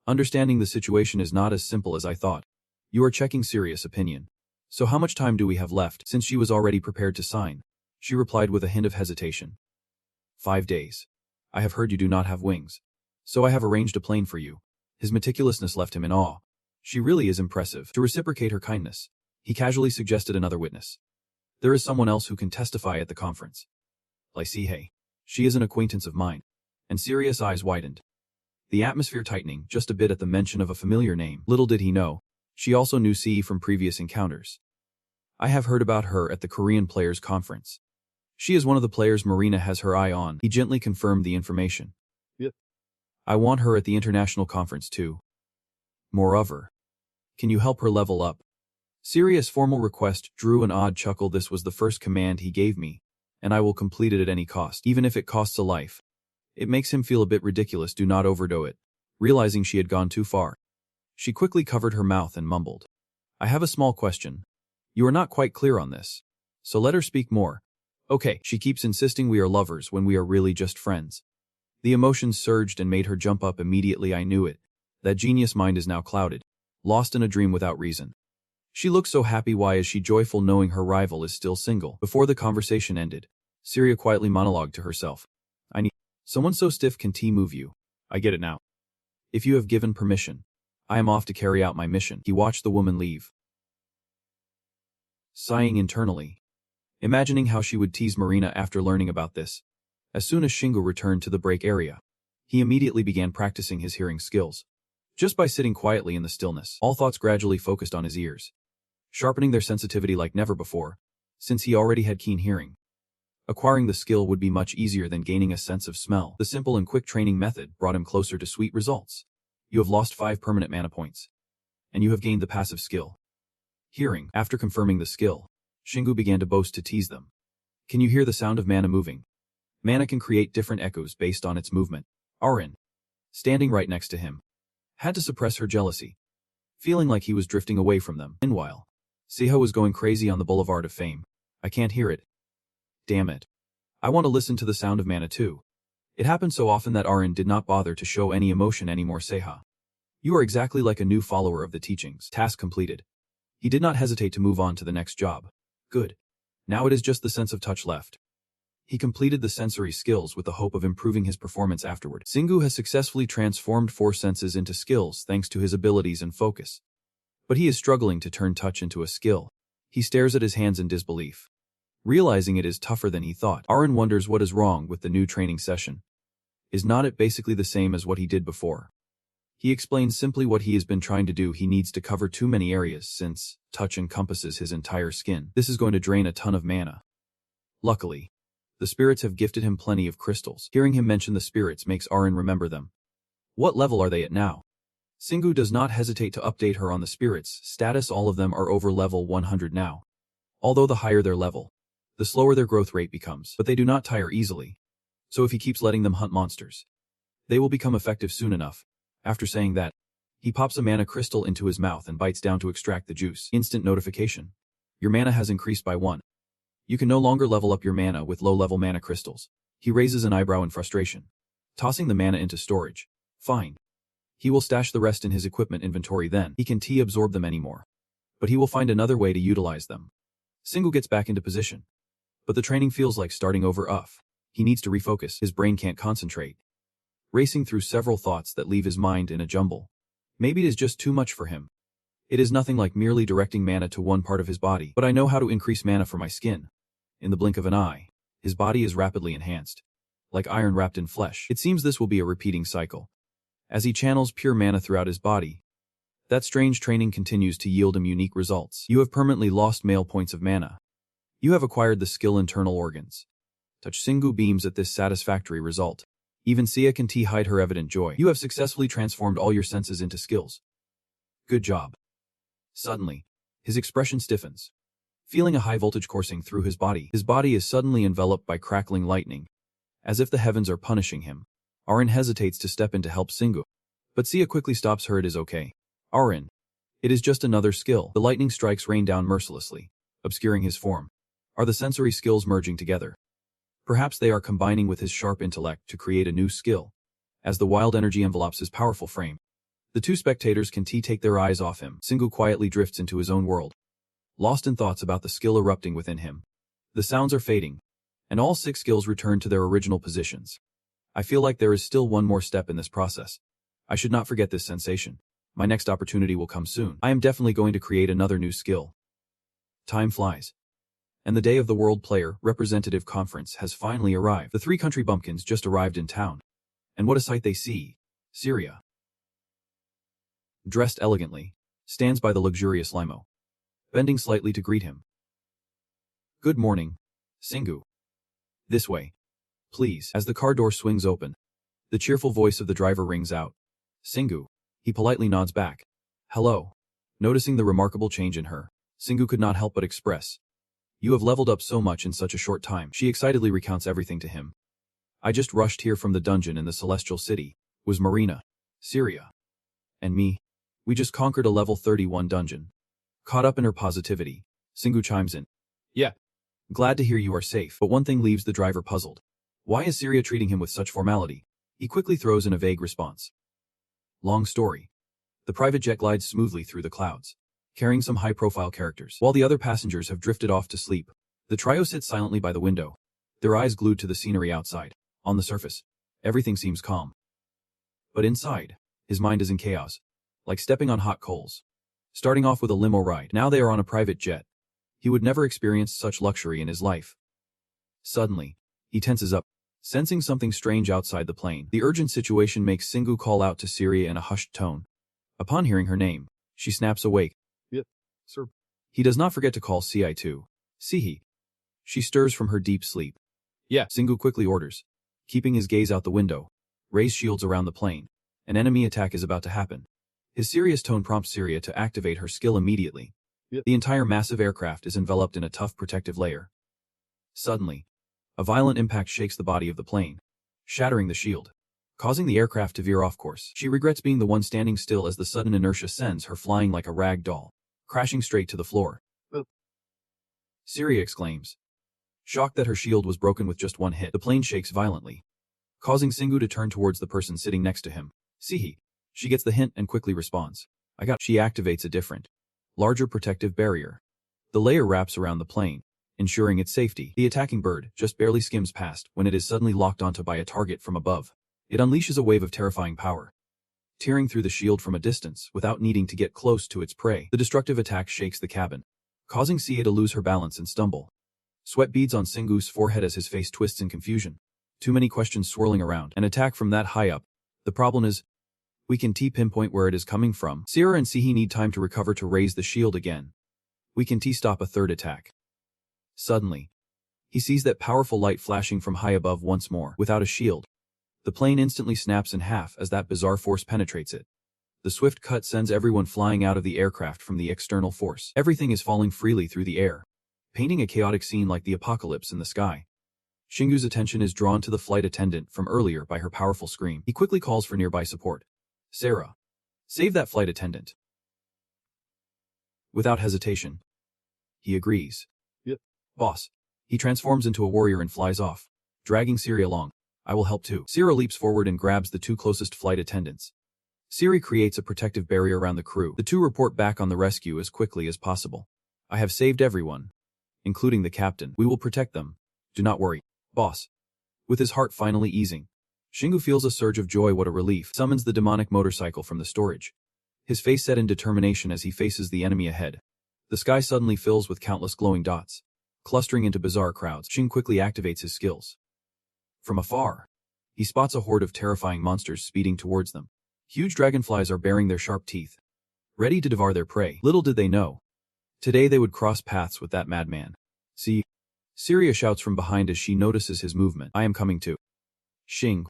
Understanding the situation is not as simple as I thought. You are checking serious opinion. So how much time do we have left? Since she was already prepared to sign, she replied with a hint of hesitation. 5 days. I have heard you do not have wings. So I have arranged a plane for you. His meticulousness left him in awe. She really is impressive. To reciprocate her kindness, he casually suggested another witness. There is someone else who can testify at the conference. Lysihe. She is an acquaintance of mine. And Sirius' eyes widened. The atmosphere tightening just a bit at the mention of a familiar name. Little did he know, she also knew C from previous encounters. I have heard about her at the Korean Players Conference. She is one of the players Marina has her eye on. He gently confirmed the information. Yep. I want her at the international conference too. Moreover, can you help her level up? Serious formal request drew an odd chuckle. This was the first command he gave me, and I will complete it at any cost, even if it costs a life. It makes him feel a bit ridiculous. Do not overdo it. Realizing she had gone too far, she quickly covered her mouth and mumbled, I have a small question. You are not quite clear on this, so let her speak more. Okay, she keeps insisting we are lovers when we are really just friends. The emotions surged and made her jump up immediately. I knew it. That genius mind is now clouded, lost in a dream without reason. She looks so happy. Why is she joyful knowing her rival is still single? Before the conversation ended, Syria quietly monologued to herself. I need someone so stiff. Can tea move you? I get it now. If you have given permission, I am off to carry out my mission. He watched the woman leave, sighing internally, imagining how she would tease Marina after learning about this. As soon as Shingo returned to the break area, he immediately began practicing his hearing skills. Just by sitting quietly in the stillness, all thoughts gradually focused on his ears, sharpening their sensitivity like never before, since he already had keen hearing. Acquiring the skill would be much easier than gaining a sense of smell. The simple and quick training method brought him closer to sweet results. You have lost 5 permanent mana points, and you have gained the passive skill, hearing. After confirming the skill, Shingo began to boast to tease them. Can you hear the sound of mana moving? Mana can create different echoes based on its movement. Arin, standing right next to him, had to suppress her jealousy, feeling like he was drifting away from them. Meanwhile, Siho was going crazy on the Boulevard of Fame. I can't hear it. Damn it. I want to listen to the sound of mana too. It happened so often that Arin did not bother to show any emotion anymore. Seha. You are exactly like a new follower of the teachings. Task completed. He did not hesitate to move on to the next job. Good. Now it is just the sense of touch left. He completed the sensory skills with the hope of improving his performance afterward. Singu has successfully transformed 4 senses into skills thanks to his abilities and focus. But he is struggling to turn touch into a skill. He stares at his hands in disbelief, realizing it is tougher than he thought. Arin wonders what is wrong with the new training session. Is not it basically the same as what he did before? He explains simply what he has been trying to do. He needs to cover too many areas since touch encompasses his entire skin. This is going to drain a ton of mana. Luckily, the spirits have gifted him plenty of crystals. Hearing him mention the spirits makes Arin remember them. What level are they at now? Singu does not hesitate to update her on the spirits' status. All of them are over level 100 now. Although the higher their level, the slower their growth rate becomes, but they do not tire easily. So if he keeps letting them hunt monsters, they will become effective soon enough. After saying that, he pops a mana crystal into his mouth and bites down to extract the juice. Instant notification. Your mana has increased by 1. You can no longer level up your mana with low-level mana crystals. He raises an eyebrow in frustration, tossing the mana into storage. Fine. He will stash the rest in his equipment inventory, then he can absorb them anymore. But he will find another way to utilize them. Singu gets back into position. But the training feels like starting over. He needs to refocus. His brain can't concentrate, racing through several thoughts that leave his mind in a jumble. Maybe it is just too much for him. It is nothing like merely directing mana to one part of his body. But I know how to increase mana for my skin. In the blink of an eye, his body is rapidly enhanced, like iron wrapped in flesh. It seems this will be a repeating cycle. As he channels pure mana throughout his body, that strange training continues to yield him unique results. You have permanently lost male points of mana. You have acquired the skill internal organs. Touch. Singu beams at this satisfactory result. Even Sia can hide her evident joy. You have successfully transformed all your senses into skills. Good job. Suddenly, his expression stiffens, feeling a high voltage coursing through his body. His body is suddenly enveloped by crackling lightning, as if the heavens are punishing him. Arin hesitates to step in to help Singu, but Sia quickly stops her. It is okay, Arin. It is just another skill. The lightning strikes rain down mercilessly, obscuring his form. Are the sensory skills merging together? Perhaps they are combining with his sharp intellect to create a new skill. As the wild energy envelops his powerful frame, the 2 spectators can take their eyes off him. Singu quietly drifts into his own world, lost in thoughts about the skill erupting within him. The sounds are fading, and all 6 skills return to their original positions. I feel like there is still one more step in this process. I should not forget this sensation. My next opportunity will come soon. I am definitely going to create another new skill. Time flies, and the day of the World Player Representative Conference has finally arrived. The 3 country bumpkins just arrived in town. And what a sight they see. Syria, dressed elegantly, stands by the luxurious limo, bending slightly to greet him. Good morning, Singu. This way, please. As the car door swings open, the cheerful voice of the driver rings out. Singu. He politely nods back. Hello. Noticing the remarkable change in her, Singu could not help but express. You have leveled up so much in such a short time. She excitedly recounts everything to him. I just rushed here from the dungeon in the Celestial City. Was Marina, Syria, and me. We just conquered a level 31 dungeon. Caught up in her positivity, Singu chimes in. Yeah. Glad to hear you are safe, but one thing leaves the driver puzzled. Why is Syria treating him with such formality? He quickly throws in a vague response. Long story. The private jet glides smoothly through the clouds, carrying some high-profile characters. While the other passengers have drifted off to sleep, the trio sits silently by the window, their eyes glued to the scenery outside. On the surface, everything seems calm. But inside, his mind is in chaos, like stepping on hot coals. Starting off with a limo ride, now they are on a private jet. He would never experience such luxury in his life. Suddenly, he tenses up, sensing something strange outside the plane. The urgent situation makes Singu call out to Syria in a hushed tone. Upon hearing her name, she snaps awake. Yep, sir. He does not forget to call CI2. Sihi. She stirs from her deep sleep. Yeah, Singu quickly orders, keeping his gaze out the window. Raise shields around the plane. An enemy attack is about to happen. His serious tone prompts Syria to activate her skill immediately. Yep. The entire massive aircraft is enveloped in a tough protective layer. Suddenly, a violent impact shakes the body of the plane, shattering the shield, causing the aircraft to veer off course. She regrets being the one standing still as the sudden inertia sends her flying like a rag doll, crashing straight to the floor. Syria exclaims. Shocked that her shield was broken with just one hit, the plane shakes violently, causing Singu to turn towards the person sitting next to him. Sihi. She gets the hint and quickly responds. She activates a different, larger protective barrier. The layer wraps around the plane, ensuring its safety. The attacking bird just barely skims past when it is suddenly locked onto by a target from above. It unleashes a wave of terrifying power, tearing through the shield from a distance without needing to get close to its prey. The destructive attack shakes the cabin, causing Sia to lose her balance and stumble. Sweat beads on Singu's forehead as his face twists in confusion. Too many questions swirling around. An attack from that high up. The problem is, we can pinpoint where it is coming from. Sierra and Sihi need time to recover to raise the shield again. We can stop a third attack. Suddenly, he sees that powerful light flashing from high above once more. Without a shield, the plane instantly snaps in half as that bizarre force penetrates it. The swift cut sends everyone flying out of the aircraft from the external force. Everything is falling freely through the air, painting a chaotic scene like the apocalypse in the sky. Shingu's attention is drawn to the flight attendant from earlier by her powerful scream. He quickly calls for nearby support. Sarah, save that flight attendant. Without hesitation, he agrees. Yep. Boss. He transforms into a warrior and flies off, dragging Siri along. I will help too. Sierra leaps forward and grabs the two closest flight attendants. Siri creates a protective barrier around the crew. The two report back on the rescue as quickly as possible. I have saved everyone, including the captain. We will protect them. Do not worry, boss. With his heart finally easing, Shingu feels a surge of joy. What a relief. Summons the demonic motorcycle from the storage, his face set in determination as he faces the enemy ahead. The sky suddenly fills with countless glowing dots, clustering into bizarre crowds. Shin quickly activates his skills. From afar, he spots a horde of terrifying monsters speeding towards them. Huge dragonflies are baring their sharp teeth, ready to devour their prey. Little did they know, today they would cross paths with that madman. See? Syria shouts from behind as she notices his movement. I am coming too. Shing.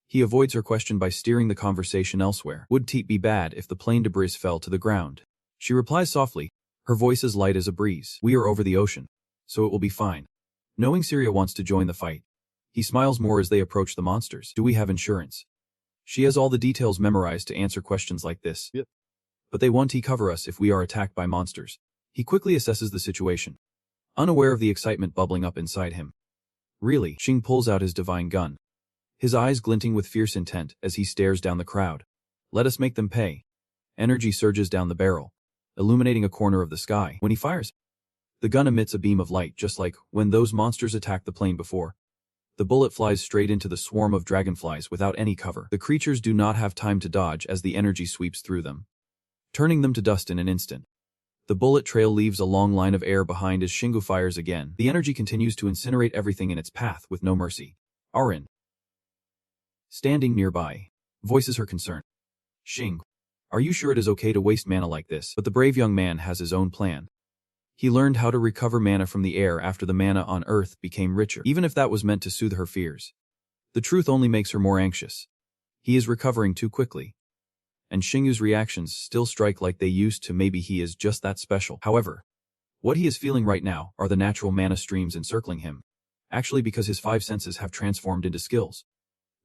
He avoids her question by steering the conversation elsewhere. Would it be bad if the plane debris fell to the ground? She replies softly, her voice as light as a breeze. We are over the ocean, so it will be fine. Knowing Syria wants to join the fight, he smiles more as they approach the monsters. Do we have insurance? She has all the details memorized to answer questions like this. Yep. But they won't cover us if we are attacked by monsters. He quickly assesses the situation, unaware of the excitement bubbling up inside him. Really, Shing pulls out his divine gun, his eyes glinting with fierce intent as he stares down the crowd. Let us make them pay. Energy surges down the barrel, illuminating a corner of the sky. When he fires, the gun emits a beam of light just like when those monsters attacked the plane before. The bullet flies straight into the swarm of dragonflies without any cover. The creatures do not have time to dodge as the energy sweeps through them, turning them to dust in an instant. The bullet trail leaves a long line of air behind as Shingu fires again. The energy continues to incinerate everything in its path with no mercy. Arin, standing nearby, voices her concern. Shing, are you sure it is okay to waste mana like this? But the brave young man has his own plan. He learned how to recover mana from the air after the mana on Earth became richer, even if that was meant to soothe her fears. The truth only makes her more anxious. He is recovering too quickly, and Shingu's reactions still strike like they used to. Maybe he is just that special. However, What he is feeling right now are the natural mana streams encircling him, actually because his 5 senses have transformed into skills.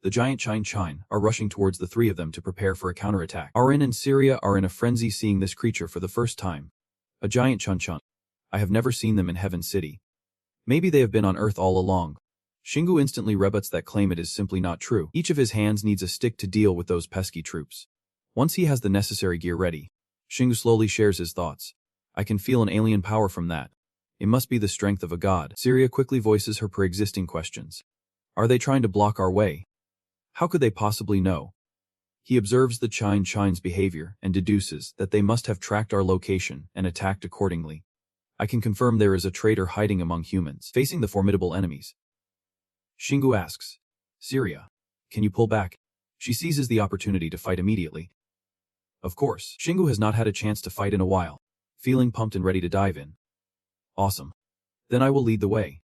The giant Chine are rushing towards the 3 of them to prepare for a counterattack. Arin and Syria are in a frenzy seeing this creature for the first time. A giant Chun. I have never seen them in Heaven City. Maybe they have been on Earth all along. Shingu instantly rebuts that claim. It is simply not true. Each of his hands needs a stick to deal with those pesky troops. Once he has the necessary gear ready, Shingu slowly shares his thoughts. I can feel an alien power from that. It must be the strength of a god. Syria quickly voices her pre-existing questions. Are they trying to block our way? How could they possibly know? He observes the Chine's behavior and deduces that they must have tracked our location and attacked accordingly. I can confirm there is a traitor hiding among humans, facing the formidable enemies. Shingu asks, Syria, can you pull back? She seizes the opportunity to fight immediately. Of course, Shingu has not had a chance to fight in a while, feeling pumped and ready to dive in. Awesome. Then I will lead the way.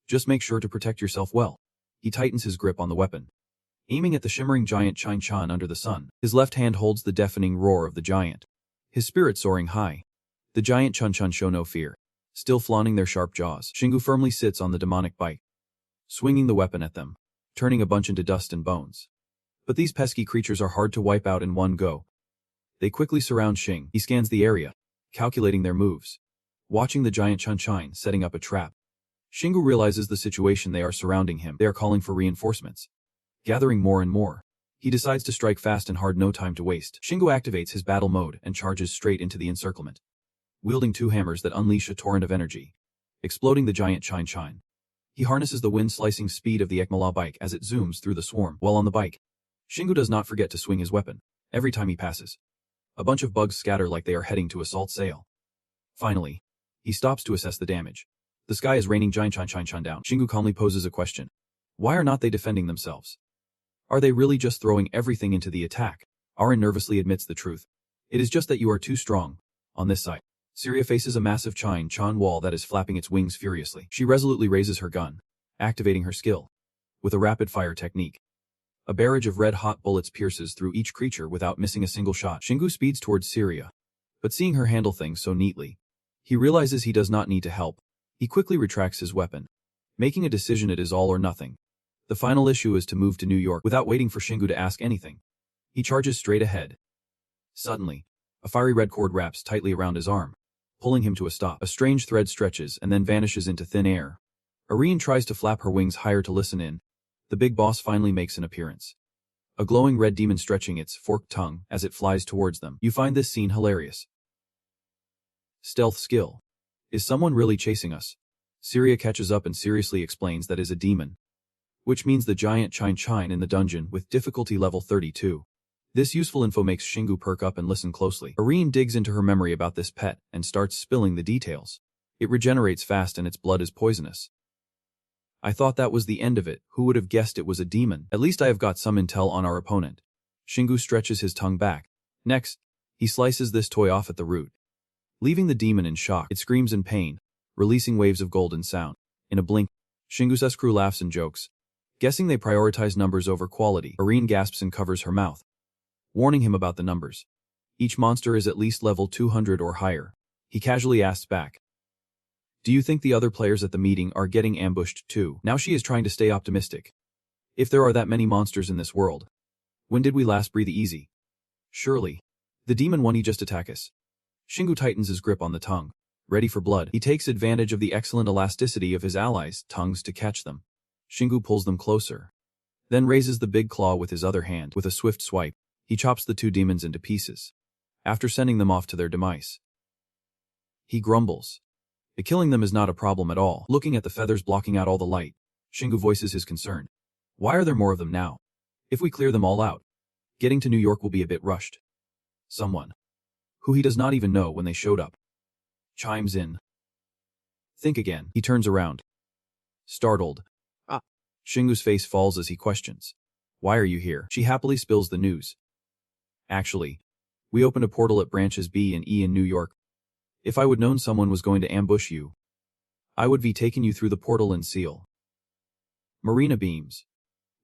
Just make sure to protect yourself well. He tightens his grip on the weapon. Aiming at the shimmering giant Chine under the sun, his left hand holds the deafening roar of the giant. His spirit soaring high. The giant Chun show no fear. Still flaunting their sharp jaws, Shingu firmly sits on the demonic bike, swinging the weapon at them, turning a bunch into dust and bones. But these pesky creatures are hard to wipe out in one go. They quickly surround Xing. He scans the area, calculating their moves. Watching the giant Chun setting up a trap, Shingu realizes the situation. They are surrounding him. They are calling for reinforcements. Gathering more and more, he decides to strike fast and hard. No time to waste. Shingu activates his battle mode and charges straight into the encirclement, wielding 2 hammers that unleash a torrent of energy, exploding the giant Chine. He harnesses the wind-slicing speed of the Ekmala bike as it zooms through the swarm. While on the bike, Shingu does not forget to swing his weapon. Every time he passes, a bunch of bugs scatter like they are heading to assault sail. Finally, he stops to assess the damage. The sky is raining giant Chine down. Shingu calmly poses a question. Why are not they defending themselves? Are they really just throwing everything into the attack? Arin nervously admits the truth. It is just that you are too strong. On this side, Syria faces a massive Chine wall that is flapping its wings furiously. She resolutely raises her gun, activating her skill with a rapid-fire technique. A barrage of red-hot bullets pierces through each creature without missing a single shot. Shingu speeds towards Syria, but seeing her handle things so neatly, he realizes he does not need to help. He quickly retracts his weapon, making a decision. It is all or nothing. The final issue is to move to New York without waiting for Shingu to ask anything. He charges straight ahead. Suddenly, a fiery red cord wraps tightly around his arm, pulling him to a stop. A strange thread stretches and then vanishes into thin air. Arin tries to flap her wings higher to listen in. The big boss finally makes an appearance, a glowing red demon stretching its forked tongue as it flies towards them. You find this scene hilarious. Stealth skill. Is someone really chasing us? Syria catches up and seriously explains that is a demon, which means the giant Chine in the dungeon with difficulty level 32. This useful info makes Shingu perk up and listen closely. Arin digs into her memory about this pet and starts spilling the details. It regenerates fast and its blood is poisonous. I thought that was the end of it. Who would have guessed it was a demon? At least I have got some intel on our opponent. Shingu stretches his tongue back. Next, he slices this toy off at the root, leaving the demon in shock. It screams in pain, releasing waves of golden sound. In a blink, Shingu's crew laughs and jokes, guessing they prioritize numbers over quality. Arin gasps and covers her mouth, warning him about the numbers. Each monster is at least level 200 or higher. He casually asks back, do you think the other players at the meeting are getting ambushed too? Now she is trying to stay optimistic. If there are that many monsters in this world, when did we last breathe easy? Surely, the demon one he just attacked us. Shingu tightens his grip on the tongue, ready for blood. He takes advantage of the excellent elasticity of his allies' tongues to catch them. Shingu pulls them closer, then raises the big claw with his other hand. With a swift swipe, he chops the 2 demons into pieces, after sending them off to their demise. He grumbles. Killing them is not a problem at all. Looking at the feathers blocking out all the light, Shingu voices his concern. Why are there more of them now? If we clear them all out, getting to New York will be a bit rushed. Someone, who he does not even know when they showed up, chimes in. Think again. He turns around, startled. Shingu's face falls as he questions. Why are you here? She happily spills the news. Actually, we opened a portal at branches B and E in New York. If I would known someone was going to ambush you, I would be taking you through the portal and seal. Marina beams.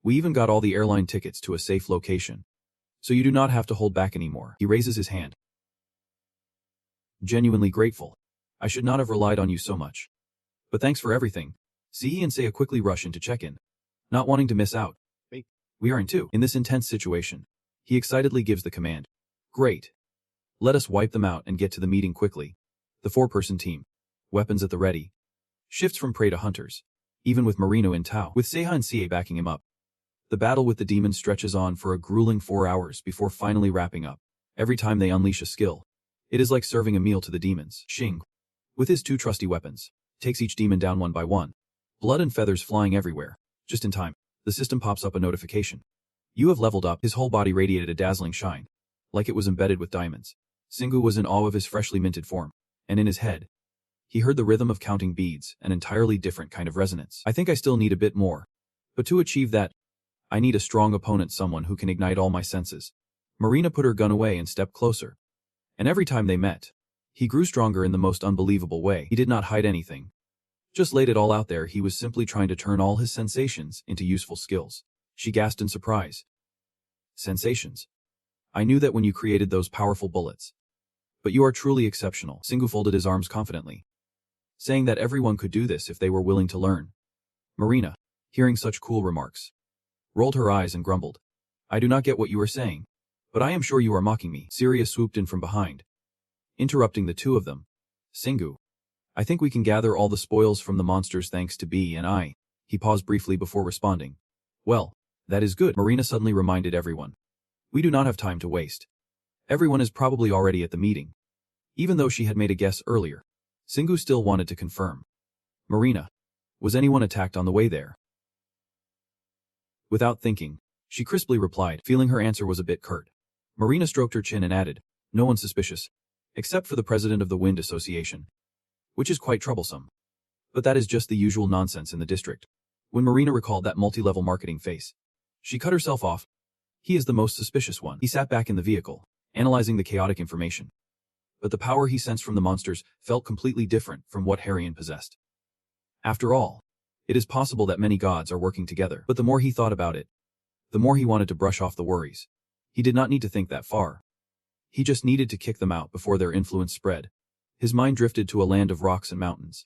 We even got all the airline tickets to a safe location, so you do not have to hold back anymore. He raises his hand. Genuinely grateful. I should not have relied on you so much. But thanks for everything. Sihi and Seiya quickly rush in to check in, not wanting to miss out. We are in too. In this intense situation, he excitedly gives the command. Great. Let us wipe them out and get to the meeting quickly. The 4-person team, weapons at the ready, shifts from prey to hunters, even with Marino in tow, with Seiya and Sie backing him up. The battle with the demons stretches on for a grueling 4 hours before finally wrapping up. Every time they unleash a skill, it is like serving a meal to the demons. Xing, with his 2 trusty weapons, takes each demon down one by one. Blood and feathers flying everywhere. Just in time, the system pops up a notification. You have leveled up. His whole body radiated a dazzling shine, like it was embedded with diamonds. Xingu was in awe of his freshly minted form, and in his head, he heard the rhythm of counting beads, an entirely different kind of resonance. I think I still need a bit more. But to achieve that, I need a strong opponent, someone who can ignite all my senses. Marina put her gun away and stepped closer. And every time they met, he grew stronger in the most unbelievable way. He did not hide anything. Just laid it all out there. He was simply trying to turn all his sensations into useful skills. She gasped in surprise. Sensations. I knew that when you created those powerful bullets. But you are truly exceptional. Xingu folded his arms confidently, saying that everyone could do this if they were willing to learn. Marina, hearing such cool remarks, rolled her eyes and grumbled. I do not get what you are saying, but I am sure you are mocking me. Syria swooped in from behind, interrupting the two of them. Xingu, I think we can gather all the spoils from the monsters thanks to B and I. He paused briefly before responding. Well, that is good. Marina suddenly reminded everyone. We do not have time to waste. Everyone is probably already at the meeting. Even though she had made a guess earlier, Xingu still wanted to confirm. Marina, was anyone attacked on the way there? Without thinking, she crisply replied, feeling her answer was a bit curt. Marina stroked her chin and added, no one suspicious, except for the president of the Wind Association, which is quite troublesome. But that is just the usual nonsense in the district. When Marina recalled that multi-level marketing face, she cut herself off. He is the most suspicious one. He sat back in the vehicle, analyzing the chaotic information. But the power he sensed from the monsters felt completely different from what Harrion possessed. After all, it is possible that many gods are working together. But the more he thought about it, the more he wanted to brush off the worries. He did not need to think that far. He just needed to kick them out before their influence spread. His mind drifted to a land of rocks and mountains.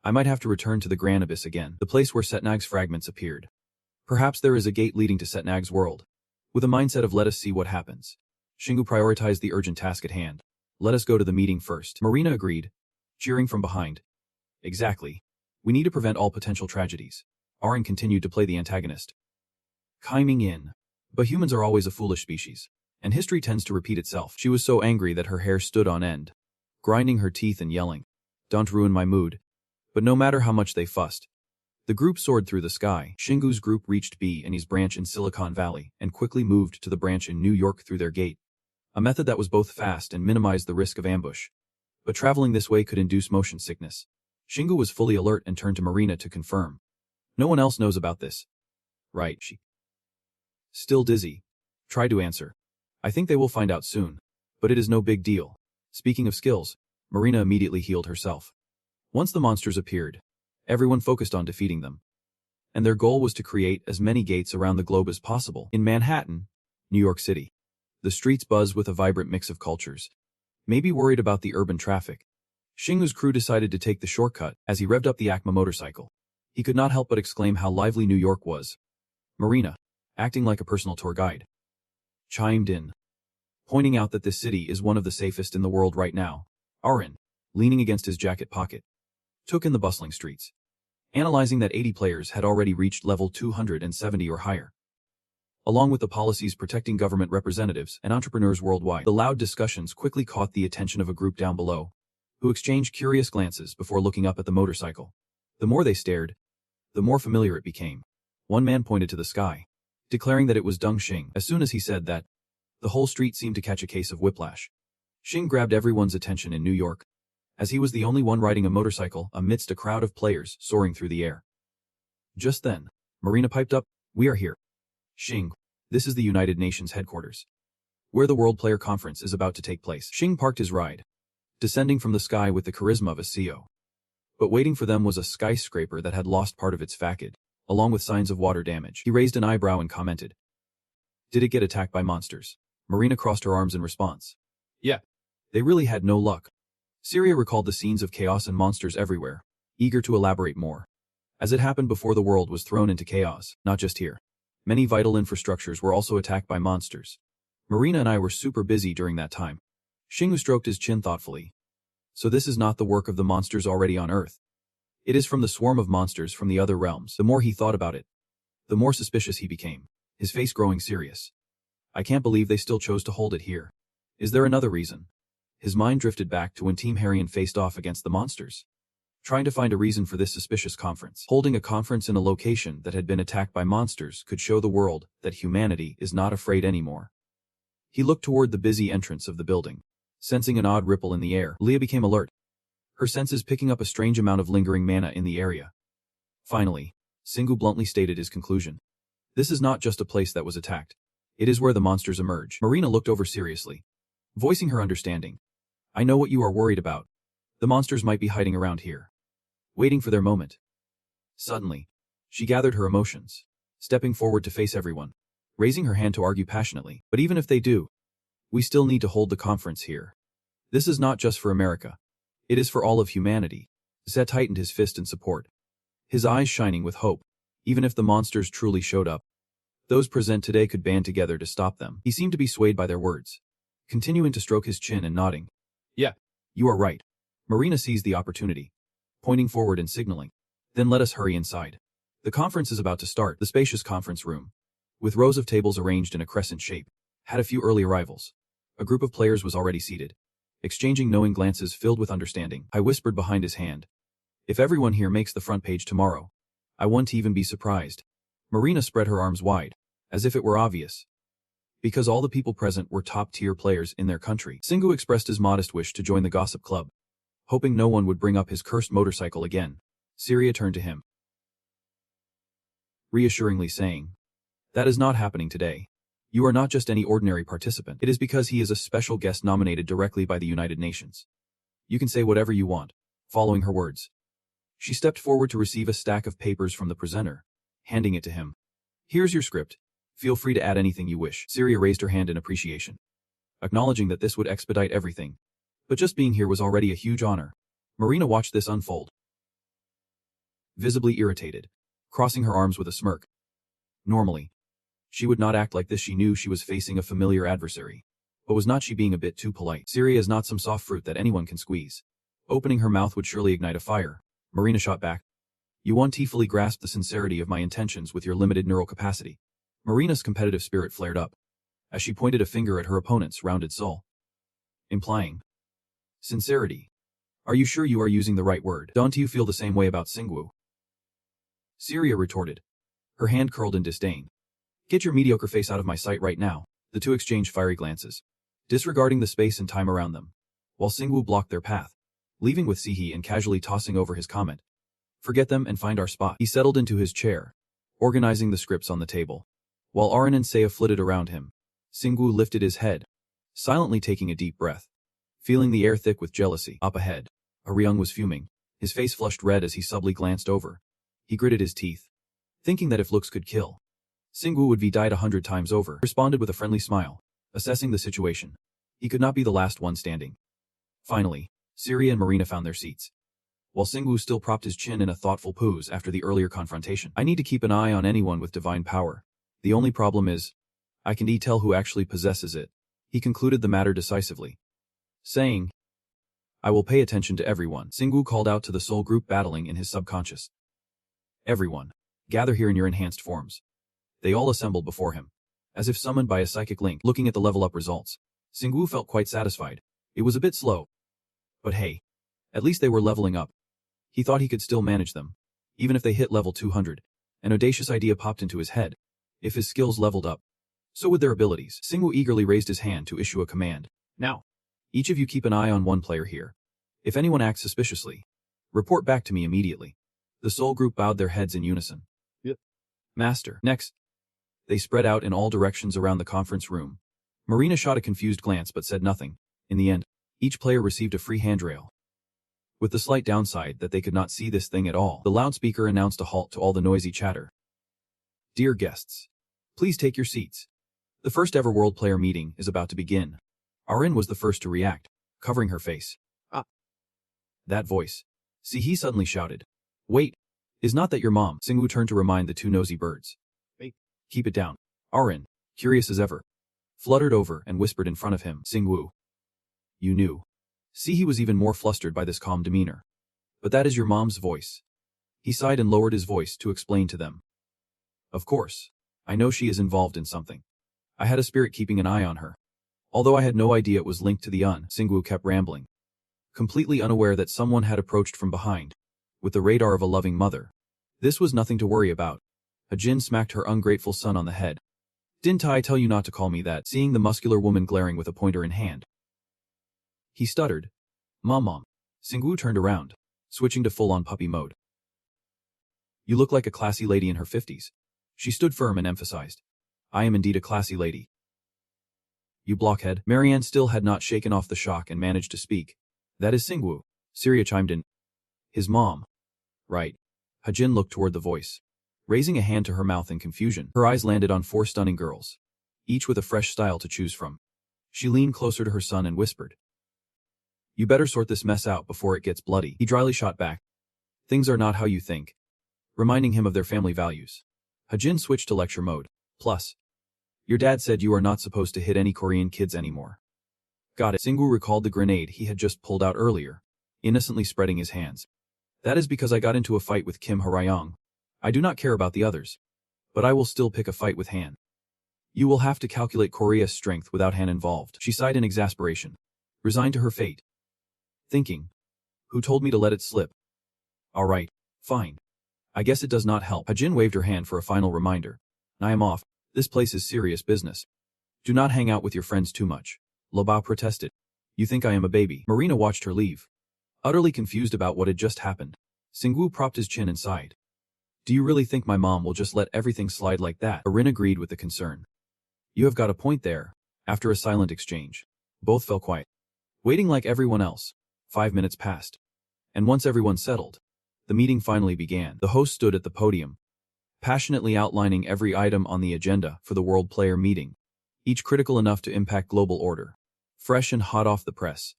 I might have to return to the Grand Abyss again, the place where Setnag's fragments appeared. Perhaps there is a gate leading to Setnag's world. With a mindset of let us see what happens, Xingu prioritized the urgent task at hand. Let us go to the meeting first. Marina agreed, cheering from behind. Exactly. We need to prevent all potential tragedies. Aaron continued to play the antagonist. Chiming in. But humans are always a foolish species, and history tends to repeat itself. She was so angry that her hair stood on end, grinding her teeth and yelling, Don't ruin my mood. But no matter how much they fussed, the group soared through the sky. Xingu's group reached B and E's branch in Silicon Valley and quickly moved to the branch in New York through their gate, a method that was both fast and minimized the risk of ambush. But traveling this way could induce motion sickness. Xingu was fully alert and turned to Marina to confirm. No one else knows about this. Right, she. Still dizzy. Tried to answer. I think they will find out soon. But it is no big deal. Speaking of skills, Marina immediately healed herself. Once the monsters appeared, everyone focused on defeating them. And their goal was to create as many gates around the globe as possible. In Manhattan, New York City, the streets buzz with a vibrant mix of cultures. Maybe worried about the urban traffic, Xingu's crew decided to take the shortcut. As he revved up the Acma motorcycle, he could not help but exclaim how lively New York was. Marina, acting like a personal tour guide, chimed in, pointing out that this city is one of the safest in the world right now. Aaron, leaning against his jacket pocket, took in the bustling streets, analyzing that 80 players had already reached level 270 or higher. Along with the policies protecting government representatives and entrepreneurs worldwide, the loud discussions quickly caught the attention of a group down below, who exchanged curious glances before looking up at the motorcycle. The more they stared, the more familiar it became. One man pointed to the sky, declaring that it was Deng Xing. As soon as he said that, the whole street seemed to catch a case of whiplash. Xing grabbed everyone's attention in New York, as he was the only one riding a motorcycle amidst a crowd of players soaring through the air. Just then, Marina piped up, We are here. Xing, this is the United Nations headquarters, where the World Player Conference is about to take place. Xing parked his ride, descending from the sky with the charisma of a CEO. But waiting for them was a skyscraper that had lost part of its facade, along with signs of water damage. He raised an eyebrow and commented, Did it get attacked by monsters? Marina crossed her arms in response. Yeah. They really had no luck. Syria recalled the scenes of chaos and monsters everywhere, eager to elaborate more. As it happened before the world was thrown into chaos, not just here. Many vital infrastructures were also attacked by monsters. Marina and I were super busy during that time. Xingwu stroked his chin thoughtfully. So this is not the work of the monsters already on Earth. It is from the swarm of monsters from the other realms. The more he thought about it, the more suspicious he became, his face growing serious. I can't believe they still chose to hold it here. Is there another reason? His mind drifted back to when Team Harrion faced off against the monsters. Trying to find a reason for this suspicious conference. Holding a conference in a location that had been attacked by monsters could show the world that humanity is not afraid anymore. He looked toward the busy entrance of the building. Sensing an odd ripple in the air, Leah became alert, her senses picking up a strange amount of lingering mana in the area. Finally, Xingwu bluntly stated his conclusion. This is not just a place that was attacked. It is where the monsters emerge. Marina looked over seriously, voicing her understanding. I know what you are worried about. The monsters might be hiding around here, waiting for their moment. Suddenly, she gathered her emotions, stepping forward to face everyone, raising her hand to argue passionately. But even if they do, we still need to hold the conference here. This is not just for America. It is for all of humanity. Zet tightened his fist in support, his eyes shining with hope. Even if the monsters truly showed up, those present today could band together to stop them. He seemed to be swayed by their words, continuing to stroke his chin and nodding. Yeah, you are right. Marina seized the opportunity, pointing forward and signaling. Then let us hurry inside. The conference is about to start. The spacious conference room, with rows of tables arranged in a crescent shape, had a few early arrivals. A group of players was already seated, exchanging knowing glances filled with understanding. I whispered behind his hand. If everyone here makes the front page tomorrow, I won't even be surprised. Marina spread her arms wide, as if it were obvious. Because all the people present were top-tier players in their country. Xingwu expressed his modest wish to join the gossip club, hoping no one would bring up his cursed motorcycle again. Syria turned to him, reassuringly saying, that is not happening today. You are not just any ordinary participant. It is because he is a special guest nominated directly by the United Nations. You can say whatever you want. Following her words, she stepped forward to receive a stack of papers from the presenter, handing it to him. Here's your script. Feel free to add anything you wish. Syria raised her hand in appreciation, acknowledging that this would expedite everything. But just being here was already a huge honor. Marina watched this unfold, visibly irritated, crossing her arms with a smirk. Normally, she would not act like this. She knew she was facing a familiar adversary. But was not she being a bit too polite? Syria is not some soft fruit that anyone can squeeze. Opening her mouth would surely ignite a fire. Marina shot back. You won't fully grasp the sincerity of my intentions with your limited neural capacity. Marina's competitive spirit flared up, as she pointed a finger at her opponent's rounded soul, implying sincerity. Are you sure you are using the right word? Don't you feel the same way about Xingwu? Syria retorted, her hand curled in disdain. Get your mediocre face out of my sight right now. The two exchanged fiery glances, disregarding the space and time around them, while Xingwu blocked their path, leaving with Sihi and casually tossing over his comment. Forget them and find our spot. He settled into his chair, organizing the scripts on the table. While Aran and Saya flitted around him, Xingwu lifted his head, silently taking a deep breath, feeling the air thick with jealousy. Up ahead, Aryung was fuming, his face flushed red as he subtly glanced over. He gritted his teeth, thinking that if looks could kill, Xingwu would be died 100 times over. Responded with a friendly smile, assessing the situation. He could not be the last one standing. Finally, Syria and Marina found their seats, while Xingwu still propped his chin in a thoughtful pose after the earlier confrontation. I need to keep an eye on anyone with divine power. The only problem is, I can tell who actually possesses it. He concluded the matter decisively, saying, I will pay attention to everyone. Xingwu called out to the soul group battling in his subconscious. Everyone, gather here in your enhanced forms. They all assembled before him, as if summoned by a psychic link. Looking at the level up results, Xingwu felt quite satisfied. It was a bit slow, but hey, at least they were leveling up. He thought he could still manage them, even if they hit level 200. An audacious idea popped into his head. If his skills leveled up, so would their abilities. Xingwu eagerly raised his hand to issue a command. Now, each of you keep an eye on one player here. If anyone acts suspiciously, report back to me immediately. The soul group bowed their heads in unison. Yep. Master. Next. They spread out in all directions around the conference room. Marina shot a confused glance but said nothing. In the end, each player received a free handrail, with the slight downside that they could not see this thing at all. The loudspeaker announced a halt to all the noisy chatter. Dear guests, please take your seats. The first ever World Player meeting is about to begin. Arin was the first to react, covering her face. That voice. See, he suddenly shouted. Wait. Is not that your mom? Singwoo turned to remind the two nosy birds. Hey. Keep it down. Arin, curious as ever, fluttered over and whispered in front of him. Singwoo. You knew. See, he was even more flustered by this calm demeanor. But that is your mom's voice. He sighed and lowered his voice to explain to them. Of course. I know she is involved in something. I had a spirit keeping an eye on her. Although I had no idea it was linked to the Singwoo kept rambling, completely unaware that someone had approached from behind, with the radar of a loving mother. This was nothing to worry about. Jin smacked her ungrateful son on the head. Didn't I tell you not to call me that? Seeing the muscular woman glaring with a pointer in hand, he stuttered. Mom. Singwoo turned around, switching to full-on puppy mode. You look like a classy lady in her 50s. She stood firm and emphasized. I am indeed a classy lady. You blockhead. Marianne still had not shaken off the shock and managed to speak. That is Singwoo. Syria chimed in. His mom. Right. Jin looked toward the voice, raising a hand to her mouth in confusion. Her eyes landed on 4 stunning girls, each with a fresh style to choose from. She leaned closer to her son and whispered. You better sort this mess out before it gets bloody. He dryly shot back. Things are not how you think, reminding him of their family values. Jin switched to lecture mode. Plus, your dad said you are not supposed to hit any Korean kids anymore. Got it. Singwoo recalled the grenade he had just pulled out earlier, innocently spreading his hands. That is because I got into a fight with Kim Harayong. I do not care about the others, but I will still pick a fight with Han. You will have to calculate Korea's strength without Han involved. She sighed in exasperation, resigned to her fate. Thinking, who told me to let it slip? All right, fine. I guess it does not help. Jin waved her hand for a final reminder. I am off. This place is serious business. Do not hang out with your friends too much. Bao protested. You think I am a baby? Marina watched her leave, utterly confused about what had just happened. Singwoo propped his chin and sighed. Do you really think my mom will just let everything slide like that? Arin agreed with the concern. You have got a point there. After a silent exchange, both fell quiet, waiting like everyone else. 5 minutes passed, and once everyone settled, the meeting finally began. The host stood at the podium, passionately outlining every item on the agenda for the World Player meeting, each critical enough to impact global order. Fresh and hot off the press,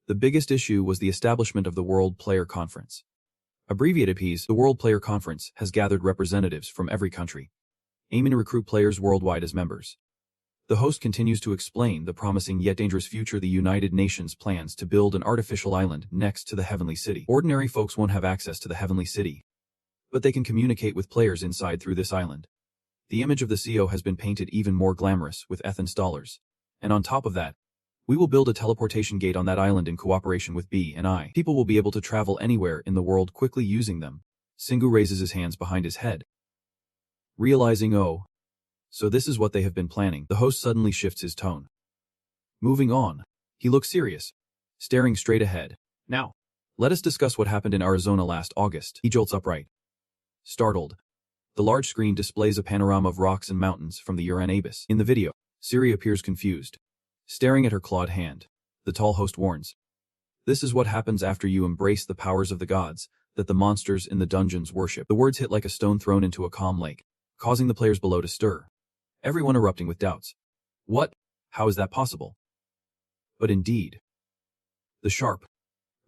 the biggest issue was the establishment of the World Player Conference. Abbreviated PEAS, the World Player Conference has gathered representatives from every country, aiming to recruit players worldwide as members. The host continues to explain the promising yet dangerous future the United Nations plans to build an artificial island next to the Heavenly City. Ordinary folks won't have access to the Heavenly City, but they can communicate with players inside through this island. The image of the CO has been painted even more glamorous with ETH installers, and on top of that, we will build a teleportation gate on that island in cooperation with B and I. People will be able to travel anywhere in the world quickly using them. Singwoo raises his hands behind his head, realizing, oh, so this is what they have been planning. The host suddenly shifts his tone. Moving on, he looks serious, staring straight ahead. Now, let us discuss what happened in Arizona last August. He jolts upright, startled. The large screen displays a panorama of rocks and mountains from the Uran Abyss. In the video, Siri appears confused, staring at her clawed hand. The tall host warns. This is what happens after you embrace the powers of the gods that the monsters in the dungeons worship. The words hit like a stone thrown into a calm lake, causing the players below to stir, everyone erupting with doubts. What? How is that possible? But indeed, the sharp,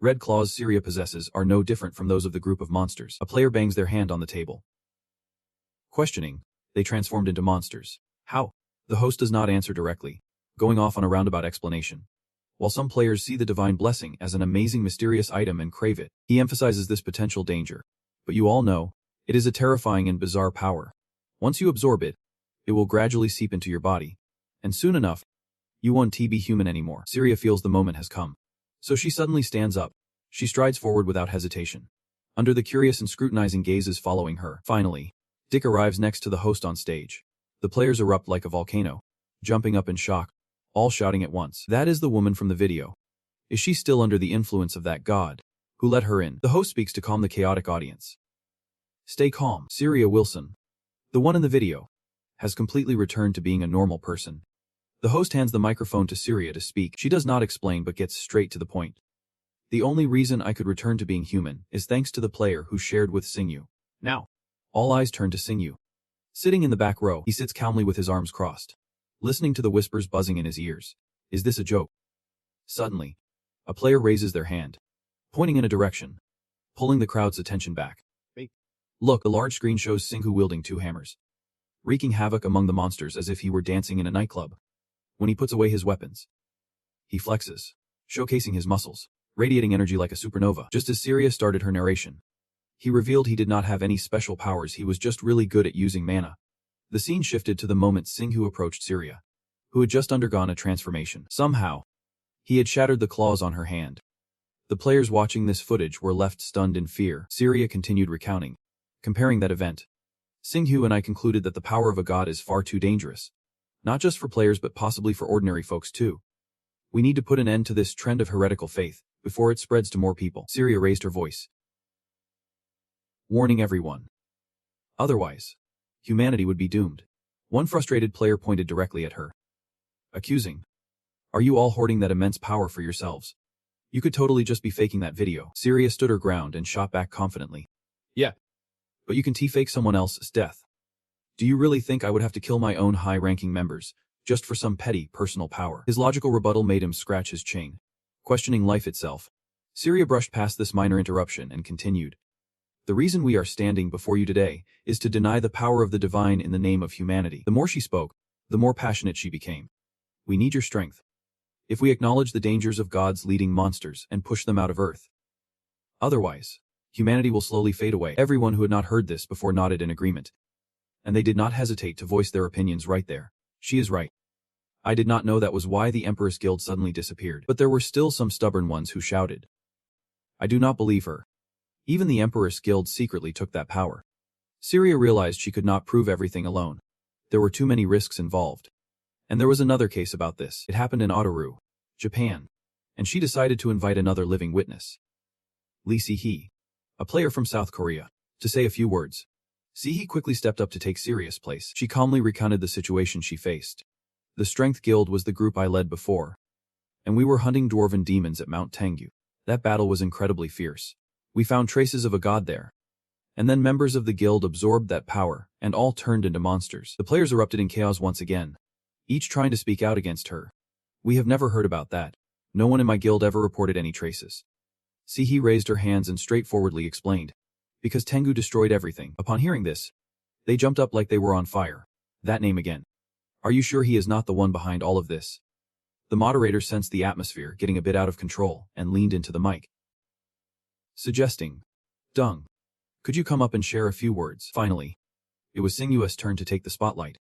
red claws Syria possesses are no different from those of the group of monsters. A player bangs their hand on the table. Questioning, they transformed into monsters. How? The host does not answer directly, going off on a roundabout explanation. While some players see the divine blessing as an amazing mysterious item and crave it, he emphasizes this potential danger. But you all know, it is a terrifying and bizarre power. Once you absorb it, it will gradually seep into your body, and soon enough, you won't be human anymore. Syria feels the moment has come. So she suddenly stands up. She strides forward without hesitation, under the curious and scrutinizing gazes following her. Finally, Dick arrives next to the host on stage. The players erupt like a volcano, jumping up in shock, all shouting at once. That is the woman from the video. Is she still under the influence of that god who let her in? The host speaks to calm the chaotic audience. Stay calm. Syria Wilson, the one in the video, has completely returned to being a normal person. The host hands the microphone to Syria to speak. She does not explain but gets straight to the point. The only reason I could return to being human is thanks to the player who shared with Singyu. Now, all eyes turn to Singyu. Sitting in the back row, he sits calmly with his arms crossed, listening to the whispers buzzing in his ears. Is this a joke? Suddenly, a player raises their hand. pointing in a direction, pulling the crowd's attention back. Look, the large screen shows Singhu wielding 2 hammers, wreaking havoc among the monsters as if he were dancing in a nightclub. When he puts away his weapons, he flexes, showcasing his muscles, radiating energy like a supernova. Just as Syria started her narration, he revealed he did not have any special powers, he was just really good at using mana. The scene shifted to the moment Singhu approached Syria, who had just undergone a transformation. Somehow, he had shattered the claws on her hand. The players watching this footage were left stunned in fear. Syria continued recounting, comparing that event. Singhu and I concluded that the power of a god is far too dangerous. Not just for players but possibly for ordinary folks too. We need to put an end to this trend of heretical faith, before it spreads to more people. Syria raised her voice, warning everyone. Otherwise, humanity would be doomed. One frustrated player pointed directly at her, accusing, "Are you all hoarding that immense power for yourselves? You could totally just be faking that video." Syria stood her ground and shot back confidently. "Yeah, but you can fake someone else's death. Do you really think I would have to kill my own high-ranking members, just for some petty, personal power?" His logical rebuttal made him scratch his chin, questioning life itself. Syria brushed past this minor interruption and continued, "The reason we are standing before you today is to deny the power of the divine in the name of humanity." The more she spoke, the more passionate she became. "We need your strength. If we acknowledge the dangers of gods leading monsters and push them out of Earth. Otherwise, humanity will slowly fade away." Everyone who had not heard this before nodded in agreement, and they did not hesitate to voice their opinions right there. "She is right. I did not know that was why the Empress Guild suddenly disappeared." But there were still some stubborn ones who shouted, "I do not believe her. Even the Empress Guild secretly took that power." Syria realized she could not prove everything alone. There were too many risks involved. And there was another case about this. It happened in Otaru, Japan, and she decided to invite another living witness, Lee Si-hee, a player from South Korea, to say a few words. Si-hee quickly stepped up to take Syria's place. She calmly recounted the situation she faced. "The Strength Guild was the group I led before, and we were hunting dwarven demons at Mount Tengu. That battle was incredibly fierce. We found traces of a god there. And then members of the guild absorbed that power, and all turned into monsters." The players erupted in chaos once again, each trying to speak out against her. "We have never heard about that. No one in my guild ever reported any traces." Si-hee raised her hands and straightforwardly explained, "Because Tengu destroyed everything." Upon hearing this, they jumped up like they were on fire. "That name again. Are you sure he is not the one behind all of this?" The moderator sensed the atmosphere getting a bit out of control and leaned into the mic, suggesting, "Dung, could you come up and share a few words?" Finally, it was Singhu's turn to take the spotlight.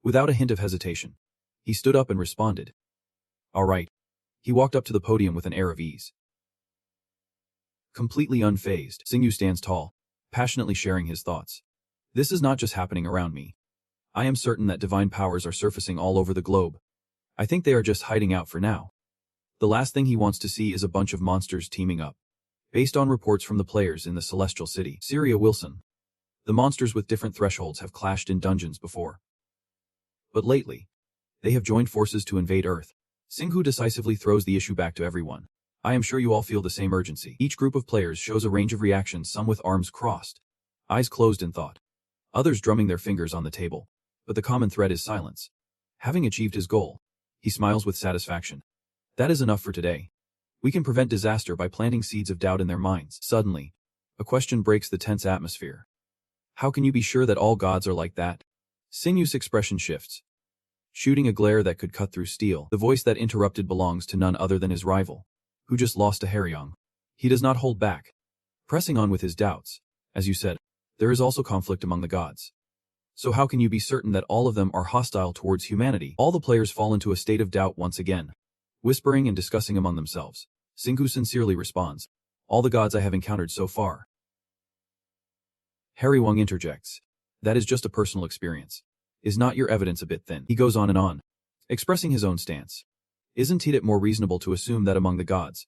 Without a hint of hesitation, he stood up and responded, "All right." He walked up to the podium with an air of ease. Completely unfazed, Singhu stands tall, passionately sharing his thoughts. "This is not just happening around me. I am certain that divine powers are surfacing all over the globe. I think they are just hiding out for now. The last thing he wants to see is a bunch of monsters teaming up. Based on reports from the players in the Celestial City, Syria Wilson, the monsters with different thresholds have clashed in dungeons before. But lately, they have joined forces to invade Earth." Singhu decisively throws the issue back to everyone. "I am sure you all feel the same urgency." Each group of players shows a range of reactions, some with arms crossed, eyes closed in thought, others drumming their fingers on the table. But the common thread is silence. Having achieved his goal, he smiles with satisfaction. "That is enough for today. We can prevent disaster by planting seeds of doubt in their minds." Suddenly, a question breaks the tense atmosphere. "How can you be sure that all gods are like that?" Singhu's expression shifts, shooting a glare that could cut through steel. The voice that interrupted belongs to none other than his rival, who just lost to Haryong. He does not hold back, pressing on with his doubts. "As you said, there is also conflict among the gods. So how can you be certain that all of them are hostile towards humanity?" All the players fall into a state of doubt once again, whispering and discussing among themselves. Singhu sincerely responds, "All the gods I have encountered so far." Haryong interjects, "That is just a personal experience. Is not your evidence a bit thin?" He goes on and on, expressing his own stance. "Isn't it more reasonable to assume that among the gods,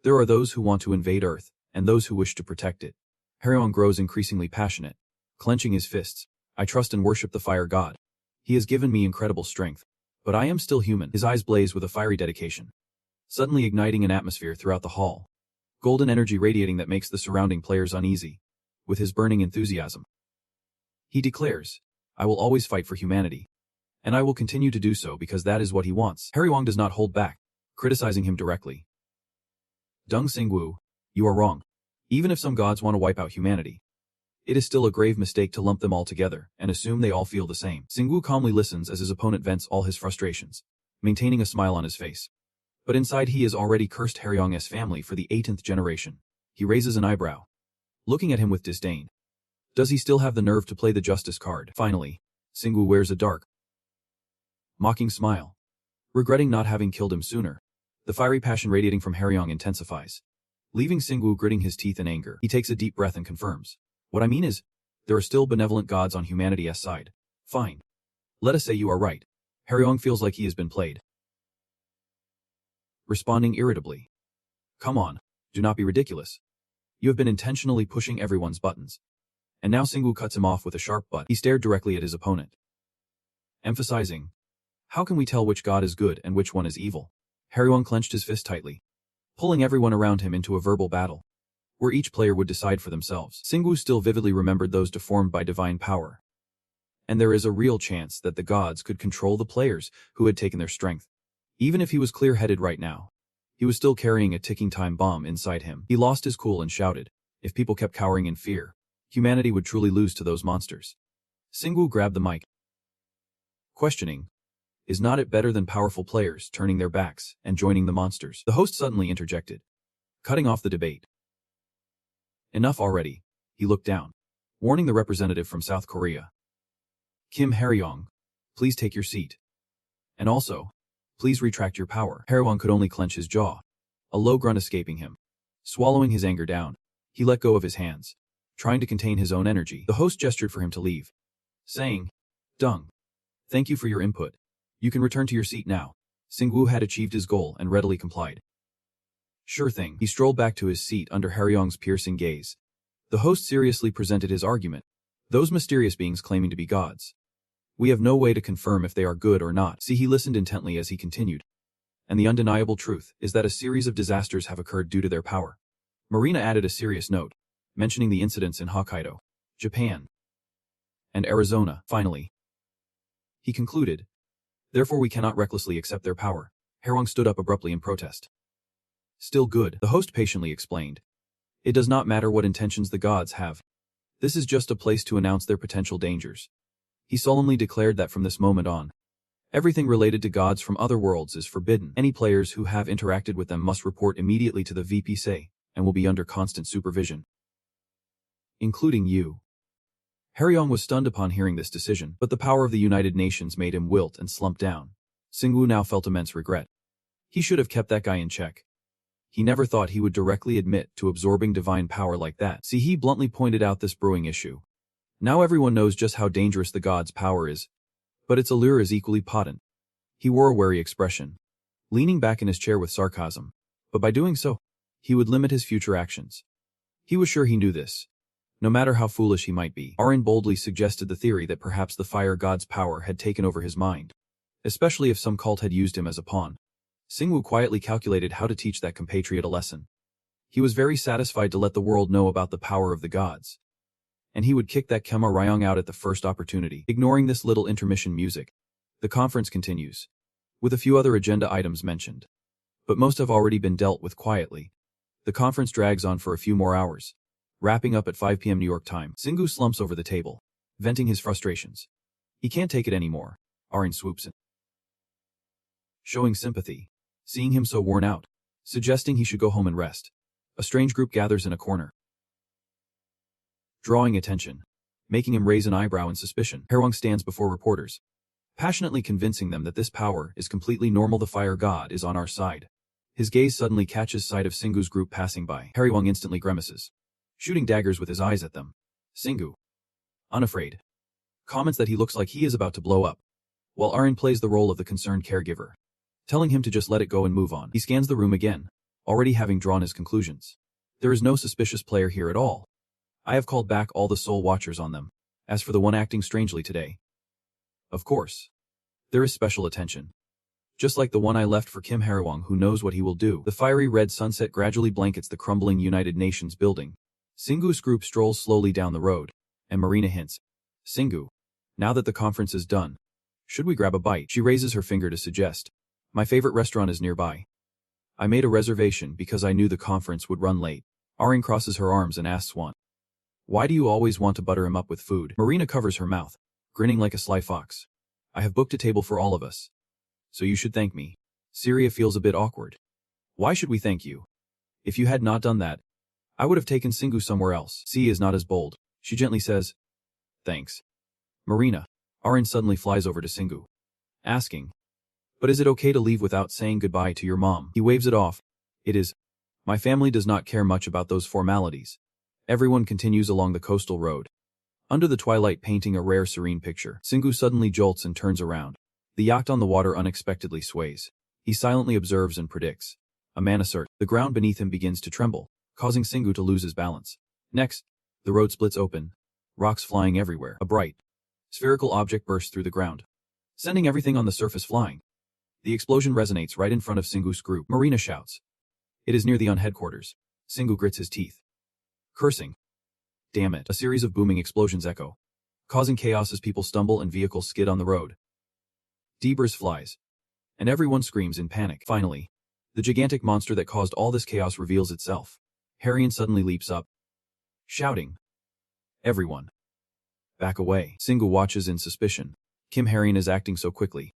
there are those who want to invade Earth, and those who wish to protect it?" Haryong grows increasingly passionate, clenching his fists. "I trust and worship the fire god. He has given me incredible strength. But I am still human." His eyes blaze with a fiery dedication, suddenly igniting an atmosphere throughout the hall. Golden energy radiating that makes the surrounding players uneasy. With his burning enthusiasm, he declares, "I will always fight for humanity. And I will continue to do so because that is what he wants." Haryong does not hold back, criticizing him directly. "Dung Singwu, You are wrong. Even if some gods want to wipe out humanity, it is still a grave mistake to lump them all together and assume they all feel the same. Xingwu calmly listens as his opponent vents all his frustrations, maintaining a smile on his face. But inside he has already cursed Haryong's family for the 18th generation. He raises an eyebrow, looking at him with disdain. Does he still have the nerve to play the justice card? Finally, Xingwu wears a dark, mocking smile, regretting not having killed him sooner. The fiery passion radiating from Haryong intensifies, leaving Xingwu gritting his teeth in anger. He takes a deep breath and confirms. What I mean is, there are still benevolent gods on humanity's side. Fine. Let us say you are right. Haryong feels like he has been played. Responding irritably. Come on, do not be ridiculous. You have been intentionally pushing everyone's buttons. And now Xingwu cuts him off with a sharp butt. He stared directly at his opponent, emphasizing, how can we tell which god is good and which one is evil? Haryong clenched his fist tightly, pulling everyone around him into a verbal battle, where each player would decide for themselves. Xingwu still vividly remembered those deformed by divine power. And there is a real chance that the gods could control the players who had taken their strength. Even if he was clear-headed right now, he was still carrying a ticking time bomb inside him. He lost his cool and shouted, if people kept cowering in fear, humanity would truly lose to those monsters. Xingwu grabbed the mic, questioning, is not it better than powerful players turning their backs and joining the monsters? The host suddenly interjected, cutting off the debate. Enough already, he looked down, warning the representative from South Korea. Kim Haryong, please take your seat. And also, please retract your power. Haryong could only clench his jaw, a low grunt escaping him. Swallowing his anger down, he let go of his hands, trying to contain his own energy. The host gestured for him to leave, saying, Dung, thank you for your input. You can return to your seat now. Xingwu had achieved his goal and readily complied. Sure thing. He strolled back to his seat under Haryong's piercing gaze. The host seriously presented his argument. Those mysterious beings claiming to be gods. We have no way to confirm if they are good or not. See, he listened intently as he continued. And the undeniable truth is that a series of disasters have occurred due to their power. Marina added a serious note, mentioning the incidents in Hokkaido, Japan, and Arizona. Finally, he concluded, therefore we cannot recklessly accept their power. Haryong stood up abruptly in protest. Still good, the host patiently explained. It does not matter what intentions the gods have. This is just a place to announce their potential dangers. He solemnly declared that from this moment on, everything related to gods from other worlds is forbidden. Any players who have interacted with them must report immediately to the VPC and will be under constant supervision. Including you. Haryong was stunned upon hearing this decision, but the power of the United Nations made him wilt and slump down. Xingwu now felt immense regret. He should have kept that guy in check. He never thought he would directly admit to absorbing divine power like that. See, he bluntly pointed out this brewing issue. Now everyone knows just how dangerous the god's power is, but its allure is equally potent. He wore a wary expression, leaning back in his chair with sarcasm, but by doing so, he would limit his future actions. He was sure he knew this. No matter how foolish he might be, Arin boldly suggested the theory that perhaps the fire god's power had taken over his mind, especially if some cult had used him as a pawn. Xingwu quietly calculated how to teach that compatriot a lesson. He was very satisfied to let the world know about the power of the gods. And he would kick that Kema Ryong out at the first opportunity. Ignoring this little intermission music, the conference continues, with a few other agenda items mentioned. But most have already been dealt with quietly. The conference drags on for a few more hours, wrapping up at 5 p.m. New York time. Xingwu slumps over the table, venting his frustrations. He can't take it anymore. Arin swoops in, showing sympathy, seeing him so worn out, suggesting he should go home and rest. A strange group gathers in a corner, drawing attention, making him raise an eyebrow in suspicion. Haryong stands before reporters, passionately convincing them that this power is completely normal. The fire god is on our side. His gaze suddenly catches sight of Xingwu's group passing by. Haryong instantly grimaces, shooting daggers with his eyes at them. Xingwu, unafraid, comments that he looks like he is about to blow up, while Arin plays the role of the concerned caregiver, telling him to just let it go and move on. He scans the room again, already having drawn his conclusions. There is no suspicious player here at all. I have called back all the soul watchers on them. As for the one acting strangely today, of course, there is special attention. Just like the one I left for Kim Haryong, who knows what he will do. The fiery red sunset gradually blankets the crumbling United Nations building. Xingwu's group strolls slowly down the road, and Marina hints, Xingwu, now that the conference is done, should we grab a bite? She raises her finger to suggest, my favorite restaurant is nearby. I made a reservation because I knew the conference would run late. Arin crosses her arms and asks one. Why do you always want to butter him up with food? Marina covers her mouth, grinning like a sly fox. I have booked a table for all of us. So you should thank me. Syria feels a bit awkward. Why should we thank you? If you had not done that, I would have taken Singu somewhere else. C is not as bold. She gently says, thanks. Marina. Arin suddenly flies over to Singu, asking, but is it okay to leave without saying goodbye to your mom? He waves it off. It is. My family does not care much about those formalities. Everyone continues along the coastal road. Under the twilight painting a rare serene picture, Singu suddenly jolts and turns around. The yacht on the water unexpectedly sways. He silently observes and predicts. A man asserts. The ground beneath him begins to tremble, causing Singu to lose his balance. Next, the road splits open, rocks flying everywhere. A bright, spherical object bursts through the ground, sending everything on the surface flying. The explosion resonates right in front of Singu's group. Marina shouts. It is near the headquarters. Singu grits his teeth, cursing. Damn it. A series of booming explosions echo, causing chaos as people stumble and vehicles skid on the road. Debris flies, and everyone screams in panic. Finally, the gigantic monster that caused all this chaos reveals itself. Harrion suddenly leaps up, shouting, everyone, back away. Singu watches in suspicion. Kim Harrion is acting so quickly.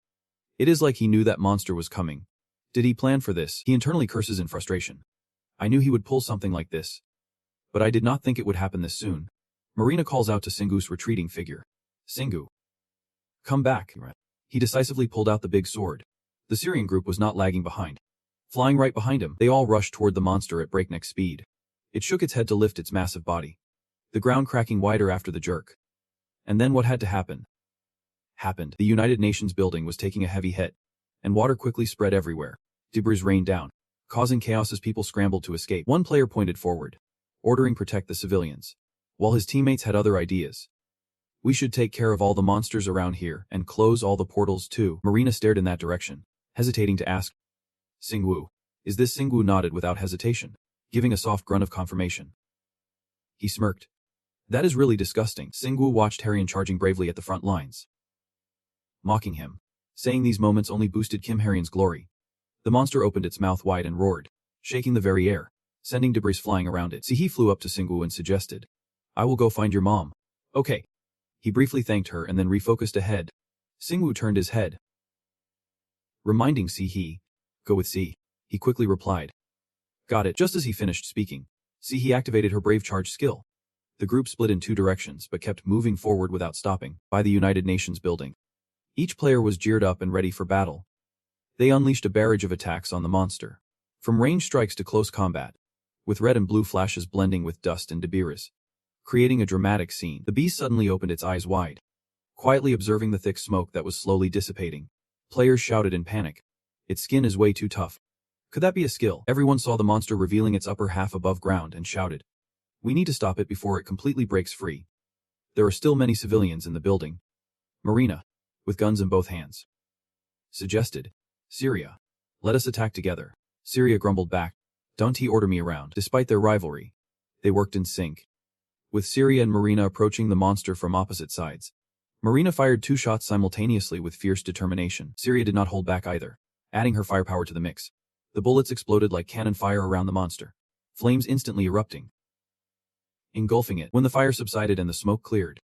It is like he knew that monster was coming. Did he plan for this? He internally curses in frustration. I knew he would pull something like this, but I did not think it would happen this soon. Marina calls out to Singu's retreating figure. Singu, come back. He decisively pulled out the big sword. The Syrian group was not lagging behind. Flying right behind him, they all rushed toward the monster at breakneck speed. It shook its head to lift its massive body, the ground cracking wider after the jerk. And then what had to happen? Happened. The United Nations building was taking a heavy hit, and water quickly spread everywhere. Debris rained down, causing chaos as people scrambled to escape. One player pointed forward, ordering protect the civilians, while his teammates had other ideas. We should take care of all the monsters around here and close all the portals too. Marina stared in that direction, hesitating to ask, Singwu. Is this? Singwu nodded without hesitation, giving a soft grunt of confirmation. He smirked. That is really disgusting. Singwu watched Harrion charging bravely at the front lines, mocking him, saying these moments only boosted Kim Harrion's glory. The monster opened its mouth wide and roared, shaking the very air, sending debris flying around it. He flew up to Singwu and suggested, I will go find your mom. Okay. He briefly thanked her and then refocused ahead. Singwu turned his head, reminding he, go with C. He quickly replied. Got it. Just as he finished speaking, he activated her brave charge skill. The group split in two directions but kept moving forward without stopping. By the United Nations building, each player was geared up and ready for battle. They unleashed a barrage of attacks on the monster, from range strikes to close combat, with red and blue flashes blending with dust and debris, creating a dramatic scene. The beast suddenly opened its eyes wide, quietly observing the thick smoke that was slowly dissipating. Players shouted in panic. Its skin is way too tough. Could that be a skill? Everyone saw the monster revealing its upper half above ground and shouted. We need to stop it before it completely breaks free. There are still many civilians in the building. Marina, with guns in both hands, suggested. Syria. Let us attack together. Syria grumbled back. Don't he order me around. Despite their rivalry, they worked in sync, with Syria and Marina approaching the monster from opposite sides. Marina fired 2 shots simultaneously with fierce determination. Syria did not hold back either, adding her firepower to the mix. The bullets exploded like cannon fire around the monster, flames instantly erupting, engulfing it. When the fire subsided and the smoke cleared,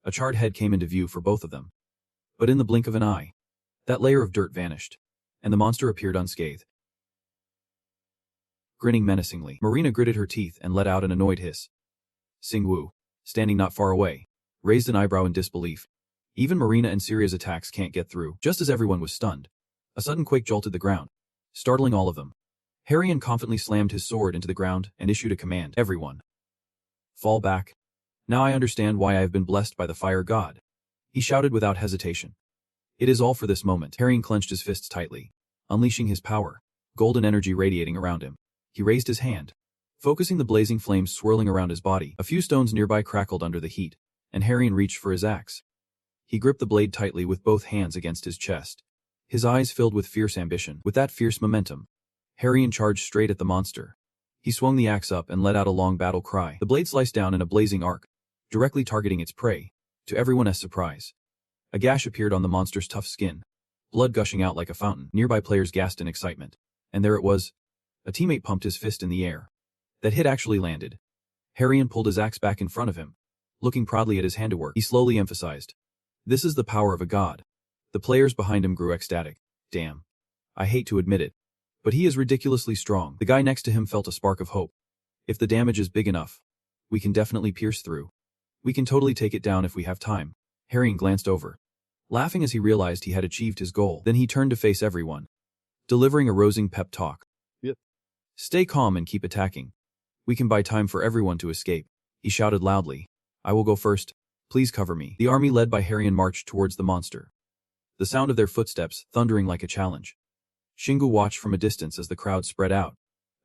a charred head came into view for both of them. But in the blink of an eye, that layer of dirt vanished, and the monster appeared unscathed. Grinning menacingly, Marina gritted her teeth and let out an annoyed hiss. Singwu, standing not far away, raised an eyebrow in disbelief. Even Marina and Syria's attacks can't get through. Just as everyone was stunned, a sudden quake jolted the ground, startling all of them. Harrion confidently slammed his sword into the ground and issued a command. Everyone, fall back. Now I understand why I have been blessed by the fire god. He shouted without hesitation. It is all for this moment. Harrion clenched his fists tightly, unleashing his power, golden energy radiating around him. He raised his hand, focusing the blazing flames swirling around his body. A few stones nearby crackled under the heat, and Harrion reached for his axe. He gripped the blade tightly with both hands against his chest, his eyes filled with fierce ambition. With that fierce momentum, Harrion charged straight at the monster. He swung the axe up and let out a long battle cry. The blade sliced down in a blazing arc, directly targeting its prey. To everyone's surprise, a gash appeared on the monster's tough skin, blood gushing out like a fountain. Nearby players gasped in excitement. And there it was. A teammate pumped his fist in the air, That hit actually landed. Harion pulled his axe back in front of him. Looking proudly at his handiwork, he slowly emphasized, "This is the power of a god." The players behind him grew ecstatic. Damn. I hate to admit it, but he is ridiculously strong. The guy next to him felt a spark of hope. If the damage is big enough, we can definitely pierce through. We can totally take it down if we have time. Harion glanced over, laughing as he realized he had achieved his goal. Then he turned to face everyone, delivering a rousing pep talk. Yep. Stay calm and keep attacking. We can buy time for everyone to escape. He shouted loudly. I will go first. Please cover me. The army led by Harion marched towards the monster, the sound of their footsteps thundering like a challenge. Shingu watched from a distance as the crowd spread out,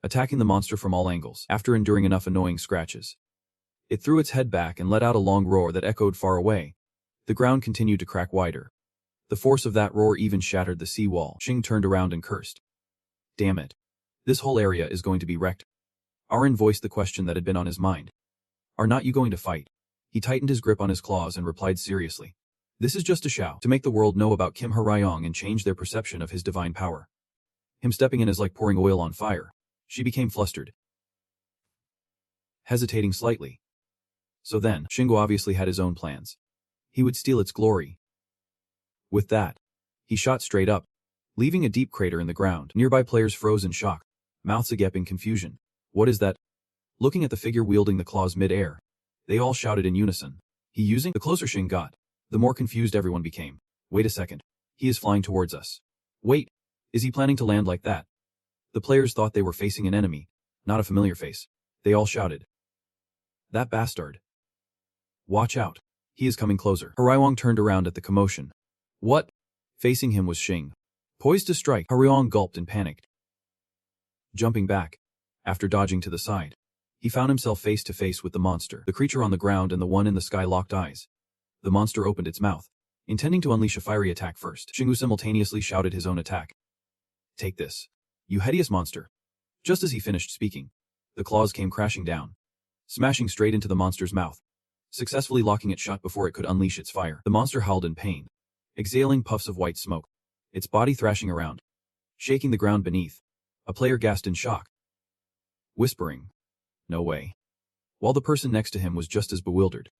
attacking the monster from all angles. After enduring enough annoying scratches, it threw its head back and let out a long roar that echoed far away. The ground continued to crack wider. The force of that roar even shattered the seawall. Shing turned around and cursed. Damn it. This whole area is going to be wrecked. Arin voiced the question that had been on his mind. Are not you going to fight? He tightened his grip on his claws and replied seriously. This is just a show to make the world know about Kim Hryong and change their perception of his divine power. Him stepping in is like pouring oil on fire. She became flustered, hesitating slightly. So then, Shingo obviously had his own plans. He would steal its glory. With that, he shot straight up, leaving a deep crater in the ground. Nearby players froze in shock, mouths agape in confusion. What is that? Looking at the figure wielding the claws mid-air, they all shouted in unison. He using? The closer Shing got, the more confused everyone became. Wait a second. He is flying towards us. Wait, is he planning to land like that? The players thought they were facing an enemy, not a familiar face. They all shouted. That bastard. Watch out. He is coming closer. Hryong turned around at the commotion. What? Facing him was Shing, poised to strike. Hryong gulped and panicked. Jumping back, after dodging to the side, he found himself face to face with the monster. The creature on the ground and the one in the sky locked eyes. The monster opened its mouth, intending to unleash a fiery attack first. Shingu simultaneously shouted his own attack. Take this, you hideous monster. Just as he finished speaking, the claws came crashing down, smashing straight into the monster's mouth, successfully locking it shut before it could unleash its fire. The monster howled in pain, exhaling puffs of white smoke, its body thrashing around, shaking the ground beneath. A player gasped in shock, whispering, "No way," while the person next to him was just as bewildered.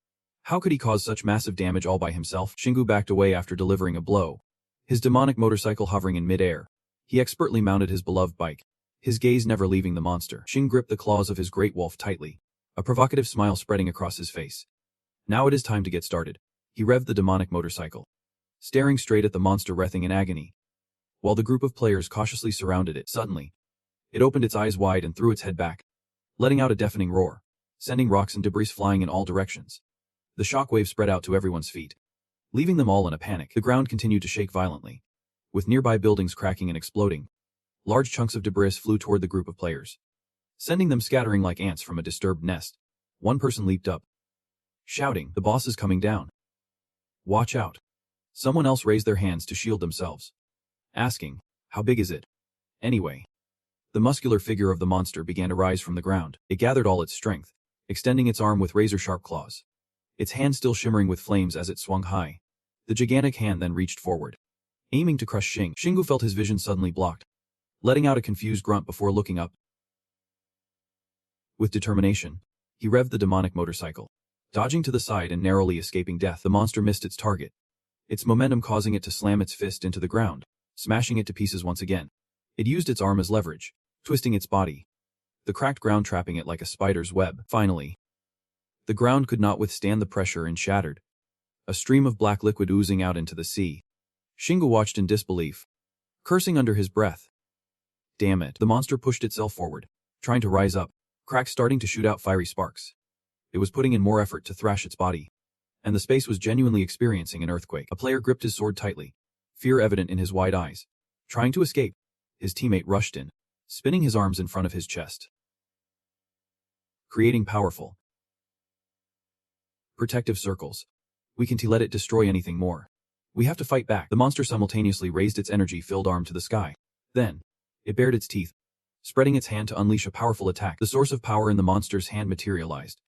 How could he cause such massive damage all by himself? Shingu backed away after delivering a blow, his demonic motorcycle hovering in mid-air. He expertly mounted his beloved bike, his gaze never leaving the monster. Shing gripped the claws of his great wolf tightly, a provocative smile spreading across his face. Now it is time to get started. He revved the demonic motorcycle, staring straight at the monster writhing in agony, while the group of players cautiously surrounded it. Suddenly, it opened its eyes wide and threw its head back, letting out a deafening roar, sending rocks and debris flying in all directions. The shockwave spread out to everyone's feet, leaving them all in a panic. The ground continued to shake violently, with nearby buildings cracking and exploding. Large chunks of debris flew toward the group of players, sending them scattering like ants from a disturbed nest. One person leaped up, shouting, "The boss is coming down. Watch out." Someone else raised their hands to shield themselves, asking, "How big is it?" Anyway, the muscular figure of the monster began to rise from the ground. It gathered all its strength, extending its arm with razor-sharp claws, its hand still shimmering with flames as it swung high. The gigantic hand then reached forward, aiming to crush Shing. Shingu felt his vision suddenly blocked, letting out a confused grunt before looking up. With determination, he revved the demonic motorcycle, dodging to the side and narrowly escaping death. The monster missed its target, its momentum causing it to slam its fist into the ground, smashing it to pieces once again. It used its arm as leverage, twisting its body, the cracked ground trapping it like a spider's web. Finally, the ground could not withstand the pressure and shattered, a stream of black liquid oozing out into the sea. Shingu watched in disbelief, cursing under his breath. Damn it. The monster pushed itself forward, trying to rise up, cracks starting to shoot out fiery sparks. It was putting in more effort to thrash its body, and the space was genuinely experiencing an earthquake. A player gripped his sword tightly, fear evident in his wide eyes. Trying to escape, his teammate rushed in, spinning his arms in front of his chest, creating powerful, protective circles. We can't let it destroy anything more. We have to fight back. The monster simultaneously raised its energy-filled arm to the sky. Then, it bared its teeth, spreading its hand to unleash a powerful attack. The source of power in the monster's hand materialized,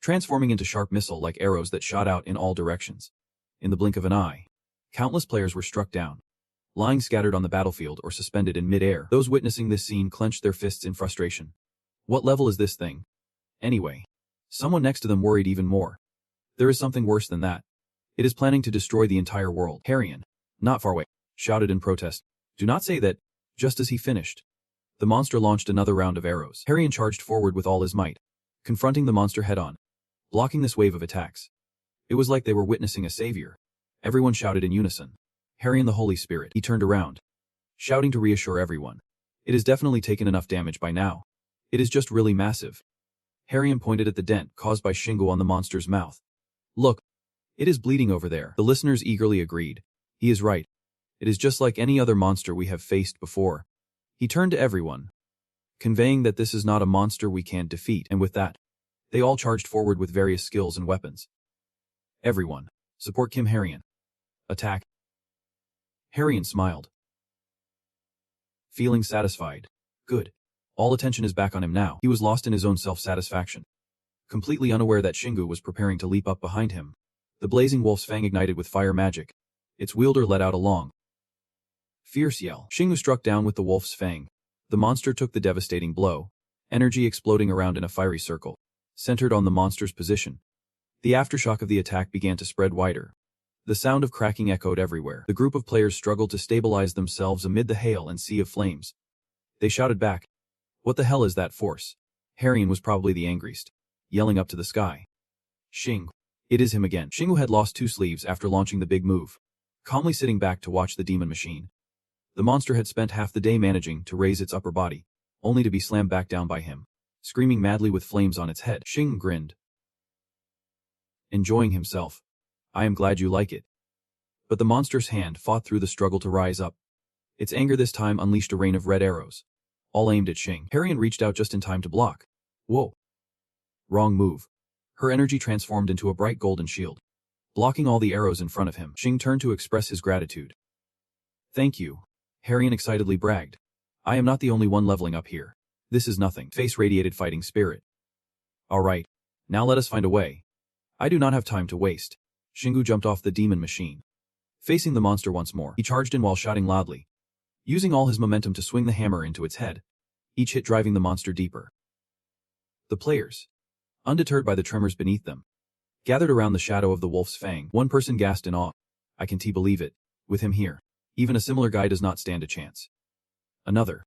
transforming into sharp missile-like arrows that shot out in all directions. In the blink of an eye, countless players were struck down, lying scattered on the battlefield or suspended in mid-air. Those witnessing this scene clenched their fists in frustration, What level is this thing? Anyway. Someone next to them worried even more. There is something worse than that. It is planning to destroy the entire world. Harrion, not far away, shouted in protest. Do not say that. Just as he finished, the monster launched another round of arrows. Harrion charged forward with all his might, confronting the monster head-on, blocking this wave of attacks. It was like they were witnessing a savior. Everyone shouted in unison. Harrion the Holy Spirit. He turned around, shouting to reassure everyone. It has definitely taken enough damage by now. It is just really massive. Harrion pointed at the dent caused by Shingu on the monster's mouth. Look, it is bleeding over there. The listeners eagerly agreed. He is right. It is just like any other monster we have faced before. He turned to everyone, conveying that this is not a monster we can't defeat, and with that, they all charged forward with various skills and weapons. Everyone, support Kim Harrion. Attack. Harrion smiled, feeling satisfied. Good. All attention is back on him now. He was lost in his own self-satisfaction, completely unaware that Shingu was preparing to leap up behind him. The blazing wolf's fang ignited with fire magic. Its wielder let out a long, fierce yell. Shingu struck down with the wolf's fang. The monster took the devastating blow, energy exploding around in a fiery circle, centered on the monster's position. The aftershock of the attack began to spread wider. The sound of cracking echoed everywhere. The group of players struggled to stabilize themselves amid the hail and sea of flames. They shouted back, "What the hell is that force?" Harrion was probably the angriest, yelling up to the sky. Shingu. It is him again. Shingu had lost 2 sleeves after launching the big move, calmly sitting back to watch the demon machine. The monster had spent half the day managing to raise its upper body, only to be slammed back down by him, screaming madly with flames on its head. Shingu grinned, enjoying himself. I am glad you like it. But the monster's hand fought through the struggle to rise up. Its anger this time unleashed a rain of red arrows, all aimed at Shingu. Harrion reached out just in time to block. Whoa. Wrong move. Her energy transformed into a bright golden shield, blocking all the arrows in front of him. Shingu turned to express his gratitude. Thank you. Harrion excitedly bragged. I am not the only one leveling up here. This is nothing. Face radiated fighting spirit. Alright. Now let us find a way. I do not have time to waste. Shingu jumped off the demon machine. Facing the monster once more, he charged in while shouting loudly, using all his momentum to swing the hammer into its head, each hit driving the monster deeper. The players, undeterred by the tremors beneath them, gathered around the shadow of the wolf's fang. One person gasped in awe. I can't believe it. With him here, even a similar guy does not stand a chance. Another,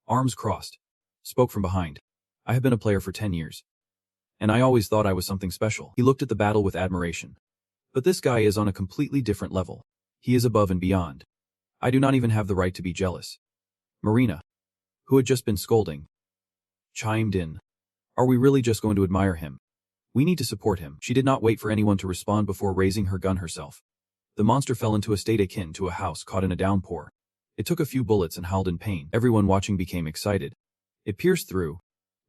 arms crossed, spoke from behind. I have been a player for 10 years. And I always thought I was something special. He looked at the battle with admiration. But this guy is on a completely different level. He is above and beyond. I do not even have the right to be jealous. Marina, who had just been scolding, chimed in. Are we really just going to admire him? We need to support him. She did not wait for anyone to respond before raising her gun herself. The monster fell into a state akin to a house caught in a downpour. It took a few bullets and howled in pain. Everyone watching became excited. It pierced through.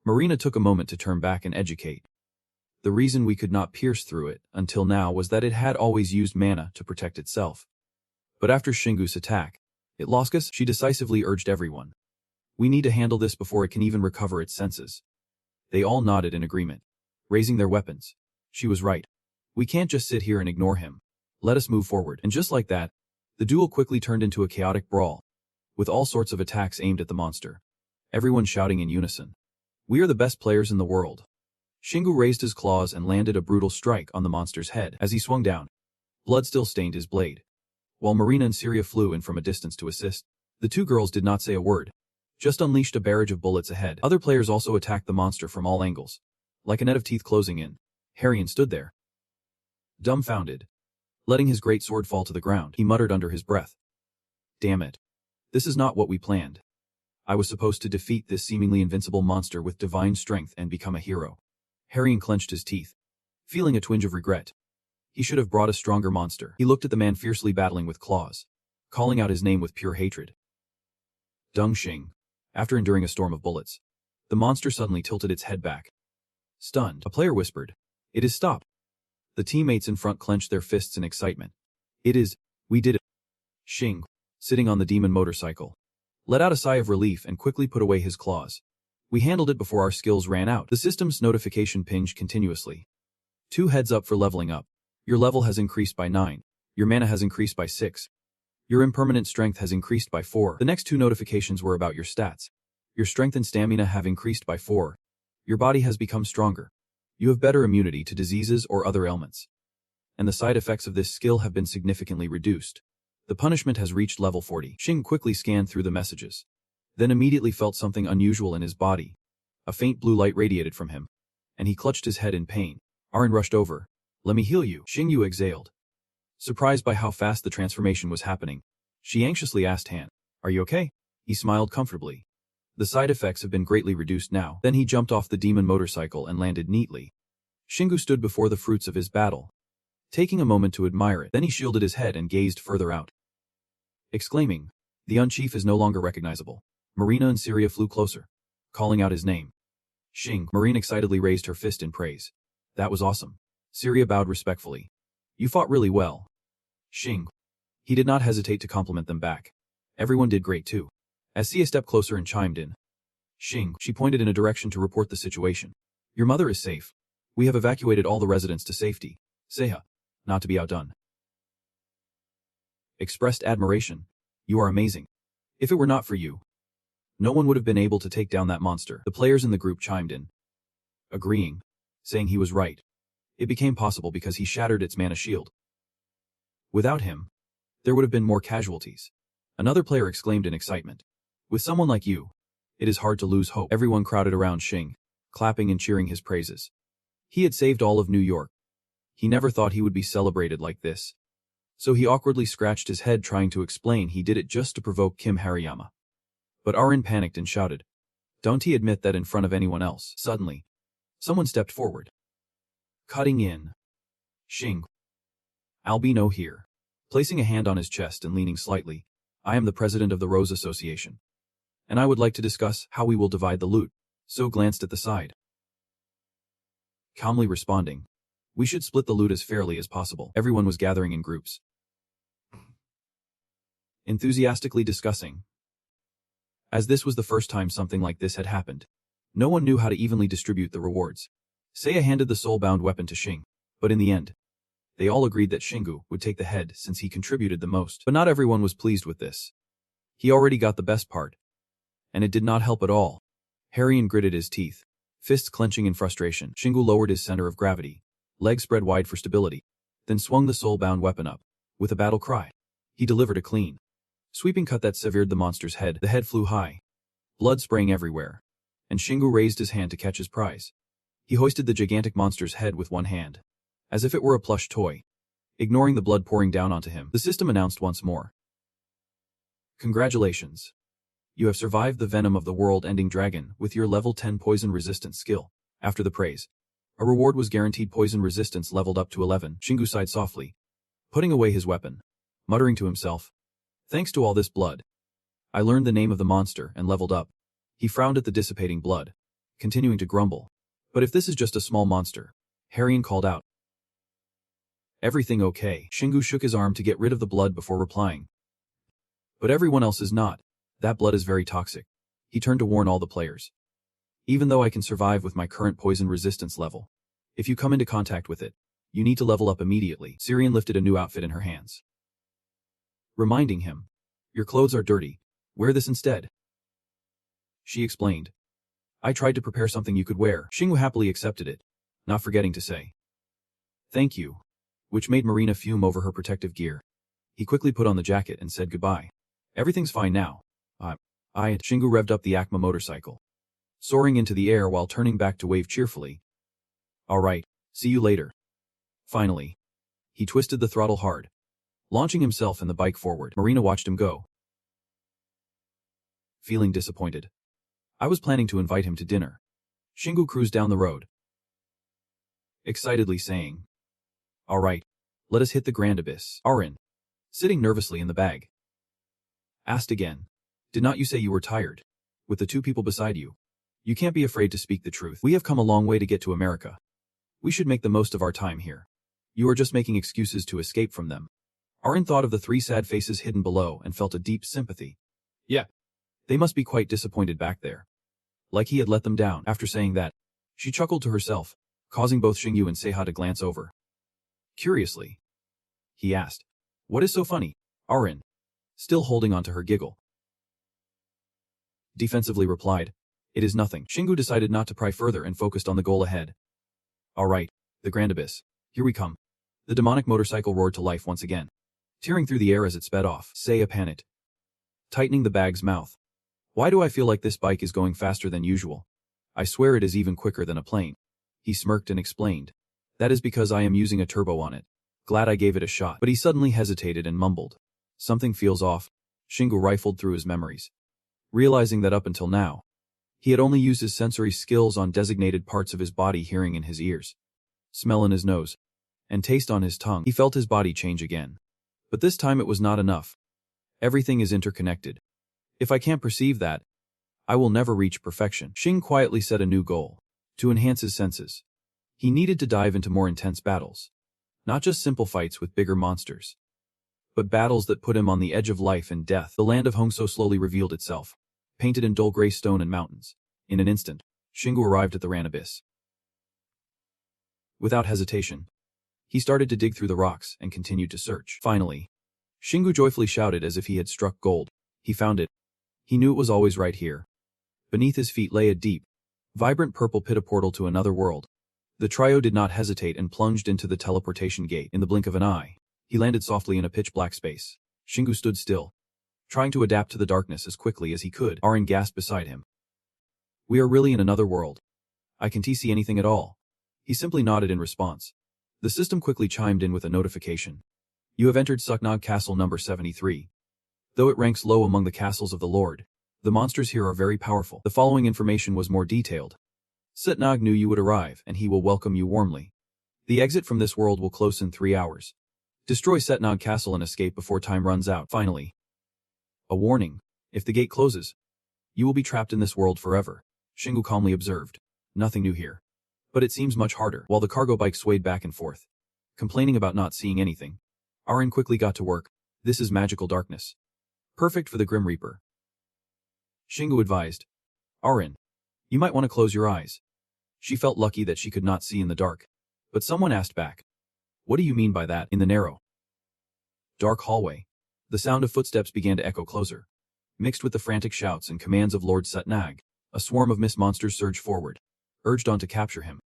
Marina took a moment to turn back and educate. The reason we could not pierce through it until now was that it had always used mana to protect itself. But after Shingu's attack, it lost us. She decisively urged everyone. We need to handle this before it can even recover its senses. They all nodded in agreement, raising their weapons. She was right. We can't just sit here and ignore him. Let us move forward. And just like that, the duel quickly turned into a chaotic brawl, with all sorts of attacks aimed at the monster. Everyone shouting in unison. We are the best players in the world. Shingu raised his claws and landed a brutal strike on the monster's head. As he swung down, blood still stained his blade. While Marina and Syria flew in from a distance to assist, the 2 girls did not say a word, just unleashed a barrage of bullets ahead. Other players also attacked the monster from all angles. Like a net of teeth closing in, Harrion stood there, dumbfounded. Letting his great sword fall to the ground, he muttered under his breath. Damn it. This is not what we planned. I was supposed to defeat this seemingly invincible monster with divine strength and become a hero. Harrion clenched his teeth, feeling a twinge of regret. He should have brought a stronger monster. He looked at the man fiercely battling with claws, calling out his name with pure hatred. Deng Xing. After enduring a storm of bullets, the monster suddenly tilted its head back. Stunned, a player whispered, "It is stopped." The teammates in front clenched their fists in excitement. We did it. Xing, sitting on the demon motorcycle, let out a sigh of relief and quickly put away his claws. We handled it before our skills ran out. The system's notification pinged continuously. 2 heads up for leveling up. Your level has increased by 9. Your mana has increased by 6. Your impermanent strength has increased by 4. The next 2 notifications were about your stats. Your strength and stamina have increased by 4. Your body has become stronger. You have better immunity to diseases or other ailments. And the side effects of this skill have been significantly reduced. The punishment has reached level 40. Xing quickly scanned through the messages, then immediately felt something unusual in his body. A faint blue light radiated from him, and he clutched his head in pain. Arin rushed over. "Let me heal you," Xingyu exhaled. Surprised by how fast the transformation was happening, she anxiously asked Han, "Are you okay?" He smiled comfortably. The side effects have been greatly reduced now. Then he jumped off the demon motorcycle and landed neatly. Xingyu stood before the fruits of his battle, taking a moment to admire it. Then he shielded his head and gazed further out, exclaiming, "The Unchief is no longer recognizable." Marina and Syria flew closer, calling out his name. "Xing." Marina excitedly raised her fist in praise. "That was awesome." Syria bowed respectfully. "You fought really well." Xing. He did not hesitate to compliment them back. Everyone did great too. As Sia stepped closer and chimed in. "Xing." She pointed in a direction to report the situation. "Your mother is safe. We have evacuated all the residents to safety." Seha, not to be outdone, expressed admiration. "You are amazing. If it were not for you, no one would have been able to take down that monster." The players in the group chimed in, agreeing, saying he was right. It became possible because he shattered its mana shield. Without him, there would have been more casualties. Another player exclaimed in excitement. "With someone like you, it is hard to lose hope." Everyone crowded around Xing, clapping and cheering his praises. He had saved all of New York. He never thought he would be celebrated like this. So he awkwardly scratched his head trying to explain he did it just to provoke Kim Hariyama. But Arin panicked and shouted, "Don't he admit that in front of anyone else?" Suddenly, someone stepped forward, cutting in. "Xing. Albino here." Placing a hand on his chest and leaning slightly, "I am the president of the Rose Association, and I would like to discuss how we will divide the loot." So glanced at the side, calmly responding, "We should split the loot as fairly as possible." Everyone was gathering in groups, enthusiastically discussing. As this was the first time something like this had happened, no one knew how to evenly distribute the rewards. Seiya handed the soul-bound weapon to Xing, but in the end, they all agreed that Xingyu would take the head since he contributed the most. But not everyone was pleased with this. He already got the best part, and it did not help at all. Harrion gritted his teeth, fists clenching in frustration. Xingyu lowered his center of gravity, legs spread wide for stability, then swung the soul-bound weapon up. With a battle cry, he delivered a clean, sweeping cut that severed the monster's head. The head flew high, blood spraying everywhere, and Xingyu raised his hand to catch his prize. He hoisted the gigantic monster's head with one hand, as if it were a plush toy. Ignoring the blood pouring down onto him, the system announced once more, "Congratulations. You have survived the venom of the world-ending dragon with your level 10 poison resistance skill." After the praise, a reward was guaranteed. Poison resistance leveled up to 11. Xingyu sighed softly, putting away his weapon, muttering to himself, "Thanks to all this blood, I learned the name of the monster and leveled up." He frowned at the dissipating blood, continuing to grumble. "But if this is just a small monster," Harrion called out. "Everything okay?" Xingyu shook his arm to get rid of the blood before replying. "But everyone else is not. That blood is very toxic." He turned to warn all the players. "Even though I can survive with my current poison resistance level, if you come into contact with it, you need to level up immediately." Syrian lifted a new outfit in her hands, reminding him, "Your clothes are dirty. Wear this instead." She explained, "I tried to prepare something you could wear." Xingyu happily accepted it, not forgetting to say, "Thank you," which made Marina fume over her protective gear. He quickly put on the jacket and said goodbye. "Everything's fine now." Xingyu revved up the Acma motorcycle, soaring into the air while turning back to wave cheerfully. "All right, see you later." Finally, he twisted the throttle hard, launching himself and the bike forward. Marina watched him go, feeling disappointed. "I was planning to invite him to dinner." Xingyu cruised down the road, excitedly saying, "All right, let us hit the grand abyss." Arin, sitting nervously in the bag, asked again, "Did not you say you were tired? With the two people beside you? You can't be afraid to speak the truth. We have come a long way to get to America. We should make the most of our time here. You are just making excuses to escape from them." Arin thought of the 3 sad faces hidden below and felt a deep sympathy. Yeah, they must be quite disappointed back there. Like he had let them down. After saying that, she chuckled to herself, causing both Xingyu and Seha to glance over. Curiously, he asked, "What is so funny?" Arin, still holding on to her giggle, defensively replied. It is nothing. Shingu decided not to pry further and focused on the goal ahead. All right, the Grand Abyss. Here we come. The demonic motorcycle roared to life once again, tearing through the air as it sped off. Seiya panicked, tightening the bag's mouth. Why do I feel like this bike is going faster than usual? I swear it is even quicker than a plane. He smirked and explained. That is because I am using a turbo on it. Glad I gave it a shot. But he suddenly hesitated and mumbled. Something feels off. Shingu rifled through his memories, realizing that up until now, he had only used his sensory skills on designated parts of his body, hearing in his ears, smell in his nose, and taste on his tongue. He felt his body change again. But this time it was not enough. Everything is interconnected. If I can't perceive that, I will never reach perfection. Shing quietly set a new goal, to enhance his senses. He needed to dive into more intense battles. Not just simple fights with bigger monsters, but battles that put him on the edge of life and death. The land of Hongso slowly revealed itself, painted in dull gray stone and mountains. In an instant, Shingu arrived at the Ran Abyss. Without hesitation, he started to dig through the rocks and continued to search. Finally, Shingu joyfully shouted as if he had struck gold. He found it. He knew it was always right here. Beneath his feet lay a deep, vibrant purple pit, a portal to another world. The trio did not hesitate and plunged into the teleportation gate. In the blink of an eye, he landed softly in a pitch-black space. Shingu stood still, trying to adapt to the darkness as quickly as he could. Arin gasped beside him. We are really in another world. I can't see anything at all. He simply nodded in response. The system quickly chimed in with a notification. You have entered Suknog Castle number 73. Though it ranks low among the castles of the Lord, the monsters here are very powerful. The following information was more detailed. Sitnog knew you would arrive, and he will welcome you warmly. The exit from this world will close in 3 hours. Destroy Setnog Castle and escape before time runs out. Finally, a warning. If the gate closes, you will be trapped in this world forever. Shingu calmly observed. Nothing new here. But it seems much harder. While the cargo bike swayed back and forth, complaining about not seeing anything, Arin quickly got to work. This is magical darkness, perfect for the Grim Reaper. Shingu advised. Arin, you might want to close your eyes. She felt lucky that she could not see in the dark. But someone asked back. What do you mean by that? In the narrow, dark hallway, the sound of footsteps began to echo closer. Mixed with the frantic shouts and commands of Lord Setnag, a swarm of mist monsters surged forward, urged on to capture him.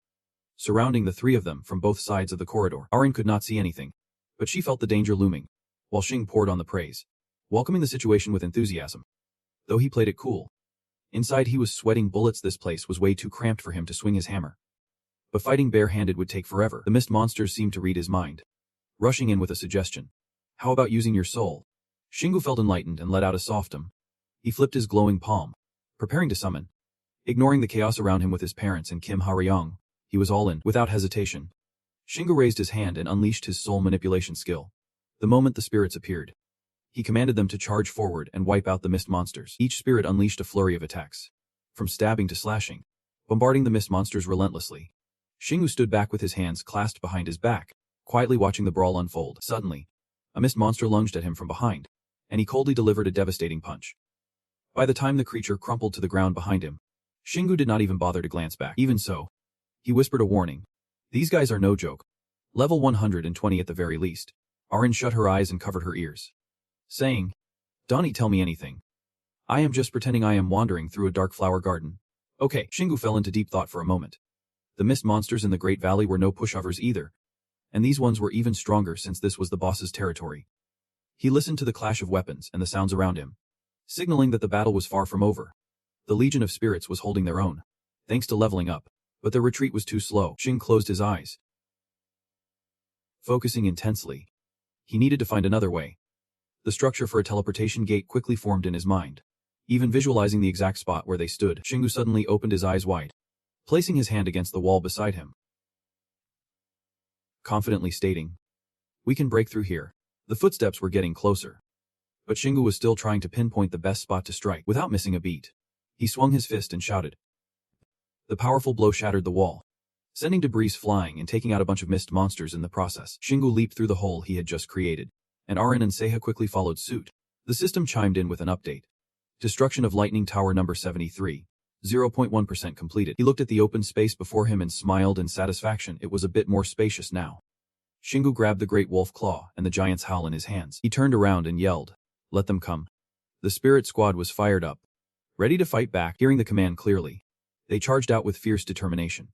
Surrounding the three of them from both sides of the corridor, Arin could not see anything, but she felt the danger looming, while Shing poured on the praise, welcoming the situation with enthusiasm. Though he played it cool, inside he was sweating bullets. This place was way too cramped for him to swing his hammer. But fighting bare-handed would take forever. The mist monsters seemed to read his mind, rushing in with a suggestion. How about using your soul? Shingu felt enlightened and let out a soft He flipped his glowing palm, preparing to summon. Ignoring the chaos around him with his parents and Kim Ha-ryong, he was all in. Without hesitation, Shingu raised his hand and unleashed his soul manipulation skill. The moment the spirits appeared, he commanded them to charge forward and wipe out the mist monsters. Each spirit unleashed a flurry of attacks, from stabbing to slashing, bombarding the mist monsters relentlessly. Shingu stood back with his hands clasped behind his back, quietly watching the brawl unfold. Suddenly, a mist monster lunged at him from behind, and he coldly delivered a devastating punch. By the time the creature crumpled to the ground behind him, Shingu did not even bother to glance back. Even so, he whispered a warning. These guys are no joke. Level 120 at the very least. Arin shut her eyes and covered her ears, saying, Donnie, tell me anything. I am just pretending I am wandering through a dark flower garden. Okay. Shingu fell into deep thought for a moment. The mist monsters in the Great Valley were no pushovers either, and these ones were even stronger since this was the boss's territory. He listened to the clash of weapons and the sounds around him, signaling that the battle was far from over. The Legion of Spirits was holding their own, thanks to leveling up, but their retreat was too slow. Shing closed his eyes, focusing intensely. He needed to find another way. The structure for a teleportation gate quickly formed in his mind. Even visualizing the exact spot where they stood, Shingu suddenly opened his eyes wide, placing his hand against the wall beside him, confidently stating, We can break through here. The footsteps were getting closer, but Shingu was still trying to pinpoint the best spot to strike without missing a beat. He swung his fist and shouted. The powerful blow shattered the wall, sending debris flying and taking out a bunch of mist monsters in the process. Shingu leaped through the hole he had just created, and Arin and Seiya quickly followed suit. The system chimed in with an update. Destruction of Lightning Tower number 73. 0.1% completed. He looked at the open space before him and smiled in satisfaction. It was a bit more spacious now. Shingu grabbed the great wolf claw and the giant's howl in his hands. He turned around and yelled, Let them come. The spirit squad was fired up, ready to fight back. Hearing the command clearly, they charged out with fierce determination.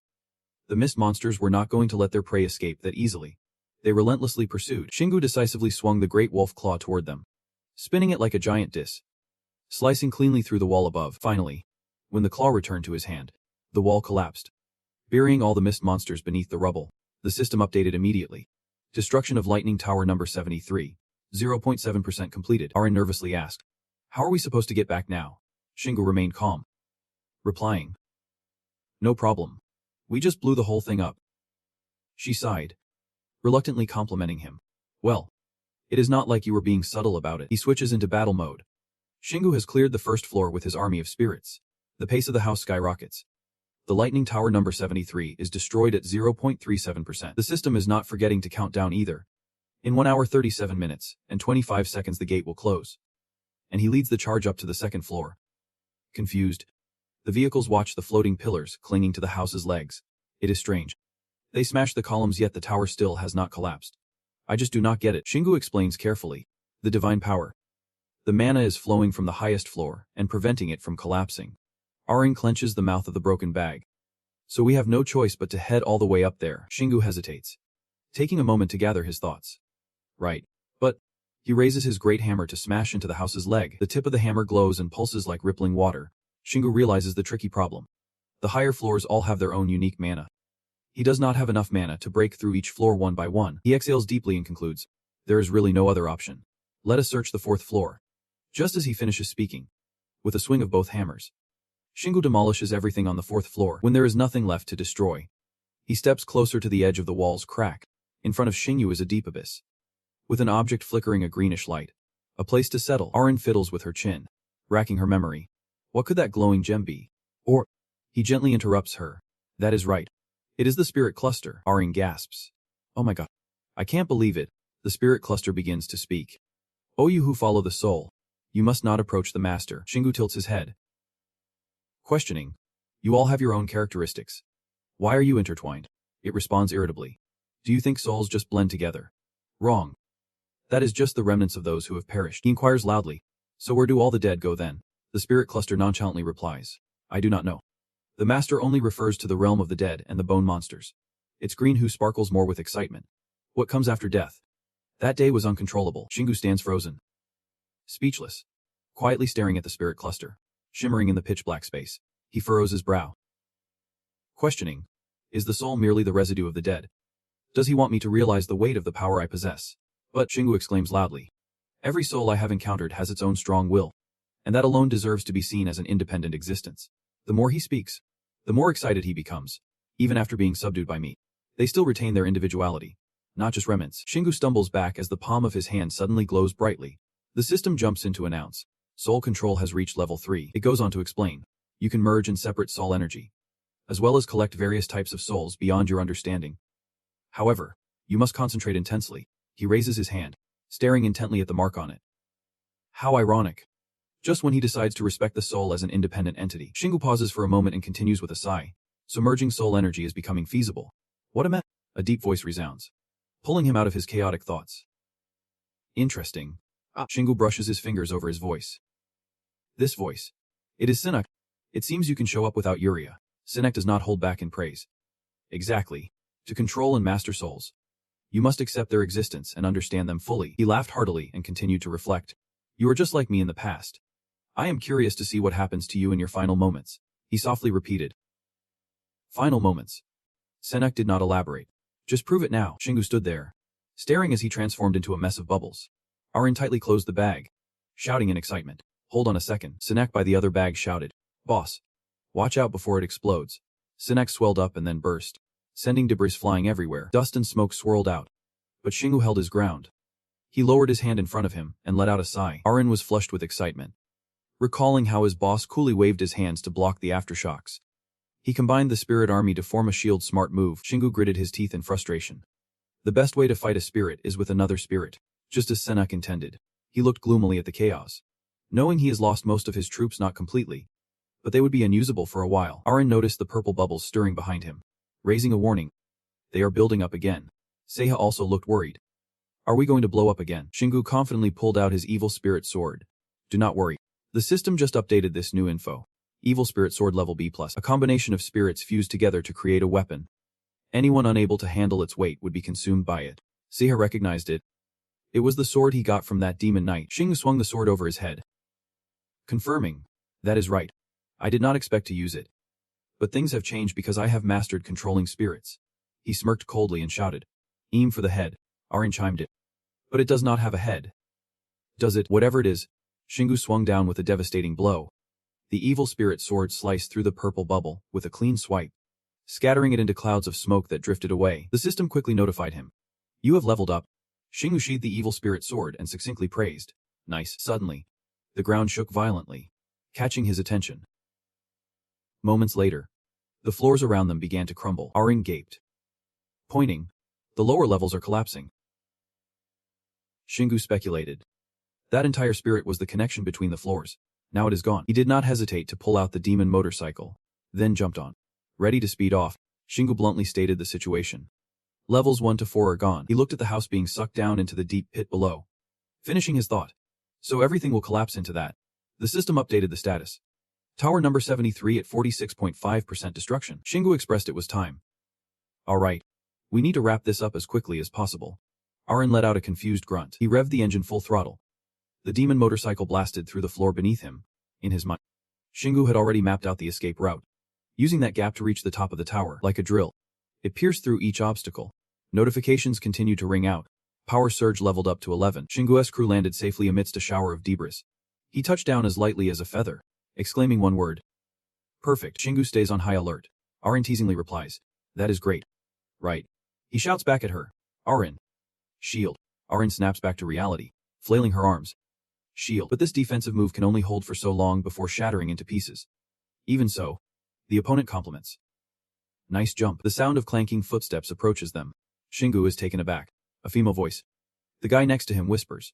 The mist monsters were not going to let their prey escape that easily. They relentlessly pursued. Shingu decisively swung the great wolf claw toward them, spinning it like a giant disc, slicing cleanly through the wall above. Finally, when the claw returned to his hand, the wall collapsed, burying all the mist monsters beneath the rubble. The system updated immediately. Destruction of Lightning Tower number 73. 0.7% completed. Arin nervously asked, "How are we supposed to get back now?" Shingu remained calm, replying, "No problem. We just blew the whole thing up." She sighed, reluctantly complimenting him. "Well, it is not like you were being subtle about it." He switches into battle mode. Shingu has cleared the first floor with his army of spirits. The pace of the house skyrockets. The Lightning Tower number 73 is destroyed at 0.37%. The system is not forgetting to count down either. In 1 hour 37 minutes and 25 seconds the gate will close. And he leads the charge up to the second floor. Confused, the vehicles watch the floating pillars clinging to the house's legs. It is strange. They smash the columns yet the tower still has not collapsed. "I just do not get it," Shingu explains carefully. "The divine power. The mana is flowing from the highest floor and preventing it from collapsing." Arin clenches the mouth of the broken bag. "So we have no choice but to head all the way up there." Shingu hesitates, taking a moment to gather his thoughts. "Right. But..." He raises his great hammer to smash into the house's leg. The tip of the hammer glows and pulses like rippling water. Shingu realizes the tricky problem. The higher floors all have their own unique mana. He does not have enough mana to break through each floor one by one. He exhales deeply and concludes, "There is really no other option. Let us search the fourth floor." Just as he finishes speaking, with a swing of both hammers, Shingu demolishes everything on the fourth floor. When there is nothing left to destroy, he steps closer to the edge of the wall's crack. In front of Shingu is a deep abyss, with an object flickering a greenish light. A place to settle. Arin fiddles with her chin, racking her memory. What could that glowing gem be? Or... He gently interrupts her. "That is right. It is the spirit cluster." Arin gasps. "Oh my god. I can't believe it." The spirit cluster begins to speak. "O you who follow the soul, you must not approach the master." Shingu tilts his head, questioning. "You all have your own characteristics. Why are you intertwined?" It responds irritably. "Do you think souls just blend together?" "Wrong. That is just the remnants of those who have perished." He inquires loudly. "So where do all the dead go then?" The spirit cluster nonchalantly replies. "I do not know. The master only refers to the realm of the dead and the bone monsters. Its green hue sparkles more with excitement. What comes after death?" That day was uncontrollable. Shingu stands frozen, speechless, quietly staring at the spirit cluster, shimmering in the pitch-black space. He furrows his brow, questioning. Is the soul merely the residue of the dead? Does he want me to realize the weight of the power I possess? But, Shingu exclaims loudly, every soul I have encountered has its own strong will, and that alone deserves to be seen as an independent existence. The more he speaks, the more excited he becomes. Even after being subdued by me, they still retain their individuality, not just remnants. Shingu stumbles back as the palm of his hand suddenly glows brightly. The system jumps in to announce, soul control has reached level 3. It goes on to explain, you can merge and separate soul energy, as well as collect various types of souls beyond your understanding. However, you must concentrate intensely. He raises his hand, staring intently at the mark on it. How ironic. Just when he decides to respect the soul as an independent entity, Shingu pauses for a moment and continues with a sigh. So merging soul energy is becoming feasible. What a mess. A deep voice resounds, pulling him out of his chaotic thoughts. Interesting. Shingu brushes his fingers over his voice. This voice. It is Sinek. It seems you can show up without Yuria. Sinek does not hold back in praise. Exactly. To control and master souls, you must accept their existence and understand them fully. He laughed heartily and continued to reflect. You are just like me in the past. I am curious to see what happens to you in your final moments. He softly repeated. Final moments. Sinek did not elaborate. Just prove it now. Shingu stood there, staring as he transformed into a mess of bubbles. Arin tightly closed the bag, shouting in excitement. Hold on a second. Sinek by the other bag shouted. Boss, watch out before it explodes. Sinek swelled up and then burst, sending debris flying everywhere. Dust and smoke swirled out, but Shingu held his ground. He lowered his hand in front of him and let out a sigh. Arin was flushed with excitement, recalling how his boss coolly waved his hands to block the aftershocks. He combined the spirit army to form a shield. Smart move. Shingu gritted his teeth in frustration. The best way to fight a spirit is with another spirit, just as Sinek intended. He looked gloomily at the chaos, knowing he has lost most of his troops, not completely, but they would be unusable for a while. Arin noticed the purple bubbles stirring behind him, raising a warning. They are building up again. Seiha also looked worried. Are we going to blow up again? Shingu confidently pulled out his evil spirit sword. Do not worry. The system just updated this new info. Evil Spirit Sword level B+, a combination of spirits fused together to create a weapon. Anyone unable to handle its weight would be consumed by it. Siha recognized it. It was the sword he got from that demon knight. Xing swung the sword over his head, confirming, "That is right. I did not expect to use it. But things have changed because I have mastered controlling spirits." He smirked coldly and shouted, "Aim for the head." Arin chimed in. "But it does not have a head." "Does it?" "Whatever it is." Xingu swung down with a devastating blow. The evil spirit sword sliced through the purple bubble with a clean swipe, scattering it into clouds of smoke that drifted away. The system quickly notified him. "You have leveled up." Xingu sheathed the evil spirit sword and succinctly praised, "Nice." Suddenly, the ground shook violently, catching his attention. Moments later, the floors around them began to crumble. Arin gaped, pointing, "The lower levels are collapsing." Xingu speculated. That entire spirit was the connection between the floors. Now it is gone. He did not hesitate to pull out the demon motorcycle, then jumped on. Ready to speed off, Xingu bluntly stated the situation. Levels 1 to 4 are gone. He looked at the house being sucked down into the deep pit below, finishing his thought. So everything will collapse into that. The system updated the status. Tower number 73 at 46.5% destruction. Xingu expressed it was time. "Alright. We need to wrap this up as quickly as possible." Arin let out a confused grunt. He revved the engine full throttle. The demon motorcycle blasted through the floor beneath him. In his mind, Xingu had already mapped out the escape route, using that gap to reach the top of the tower like a drill. It pierced through each obstacle. Notifications continued to ring out. Power surge leveled up to 11. Xingu's crew landed safely amidst a shower of debris. He touched down as lightly as a feather, exclaiming one word. "Perfect." Xingu stays on high alert. Arin teasingly replies, "That is great." "Right." He shouts back at her. "Arin." "Shield." Arin snaps back to reality, flailing her arms. "Shield." But this defensive move can only hold for so long before shattering into pieces. Even so, the opponent compliments. "Nice jump." The sound of clanking footsteps approaches them. Xingu is taken aback. A female voice. The guy next to him whispers,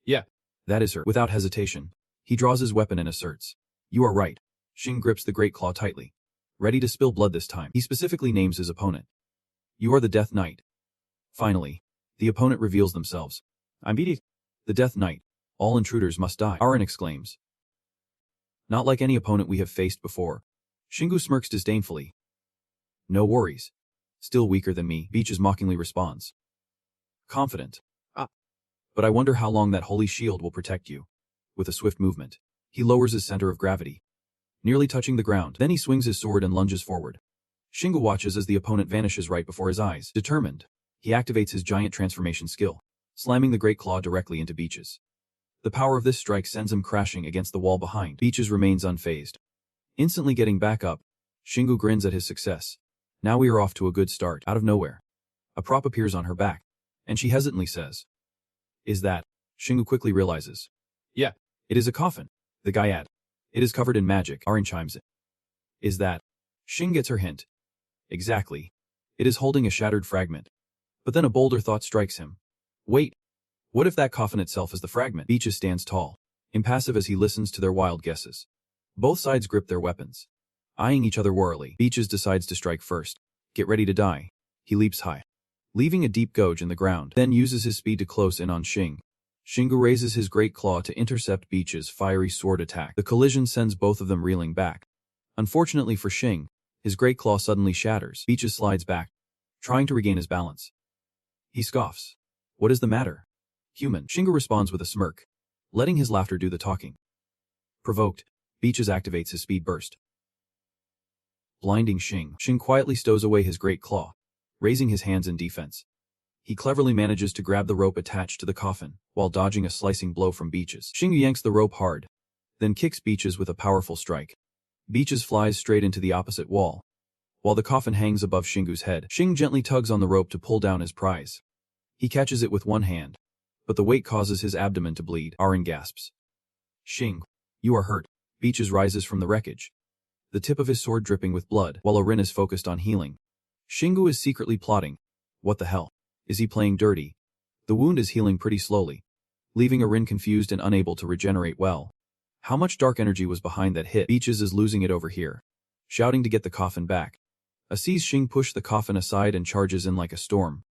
"Yeah, that is her." Without hesitation, he draws his weapon and asserts, "You are right." Xing grips the great claw tightly, ready to spill blood this time. He specifically names his opponent. "You are the Death Knight." Finally, the opponent reveals themselves. "I'm Bidi, the Death Knight. All intruders must die." Arin exclaims. "Not like any opponent we have faced before." Xingu smirks disdainfully. "No worries. Still weaker than me," Beaches mockingly responds. Confident. "But I wonder how long that holy shield will protect you." With a swift movement, he lowers his center of gravity, nearly touching the ground. Then he swings his sword and lunges forward. Xingu watches as the opponent vanishes right before his eyes. Determined, he activates his giant transformation skill, slamming the great claw directly into Beaches. The power of this strike sends him crashing against the wall behind. Beaches remains unfazed. Instantly getting back up, Xingu grins at his success. Now we are off to a good start. Out of nowhere, a prop appears on her back, and she hesitantly says, "Is that?" Xingu quickly realizes. "Yeah, it is a coffin." The guy adds, "It is covered in magic." Arin chimes in. "Is that?" Xing gets her hint. Exactly. It is holding a shattered fragment. But then a bolder thought strikes him. Wait. What if that coffin itself is the fragment? Beaches stands tall, impassive as he listens to their wild guesses. Both sides grip their weapons, eyeing each other warily. Beaches decides to strike first. Get ready to die. He leaps high, leaving a deep gouge in the ground, then uses his speed to close in on Xing. Xingu raises his great claw to intercept Beach's fiery sword attack. The collision sends both of them reeling back. Unfortunately for Xing, his great claw suddenly shatters. Beaches slides back, trying to regain his balance. He scoffs. What is the matter? Human. Xingu responds with a smirk, letting his laughter do the talking. Provoked, Beaches activates his speed burst, blinding Xing. Xing quietly stows away his great claw, raising his hands in defense. He cleverly manages to grab the rope attached to the coffin, while dodging a slicing blow from Beaches. Xing yanks the rope hard, then kicks Beaches with a powerful strike. Beaches flies straight into the opposite wall, while the coffin hangs above Xingu's head. Xing gently tugs on the rope to pull down his prize. He catches it with one hand, but the weight causes his abdomen to bleed. Arin gasps. Xing, you are hurt. Beaches rises from the wreckage, the tip of his sword dripping with blood, while Arin is focused on healing. Xingu is secretly plotting. What the hell? Is he playing dirty? The wound is healing pretty slowly, leaving Arin confused and unable to regenerate well. How much dark energy was behind that hit? Beaches is losing it over here, shouting to get the coffin back. Sees Xing push the coffin aside and charges in like a storm,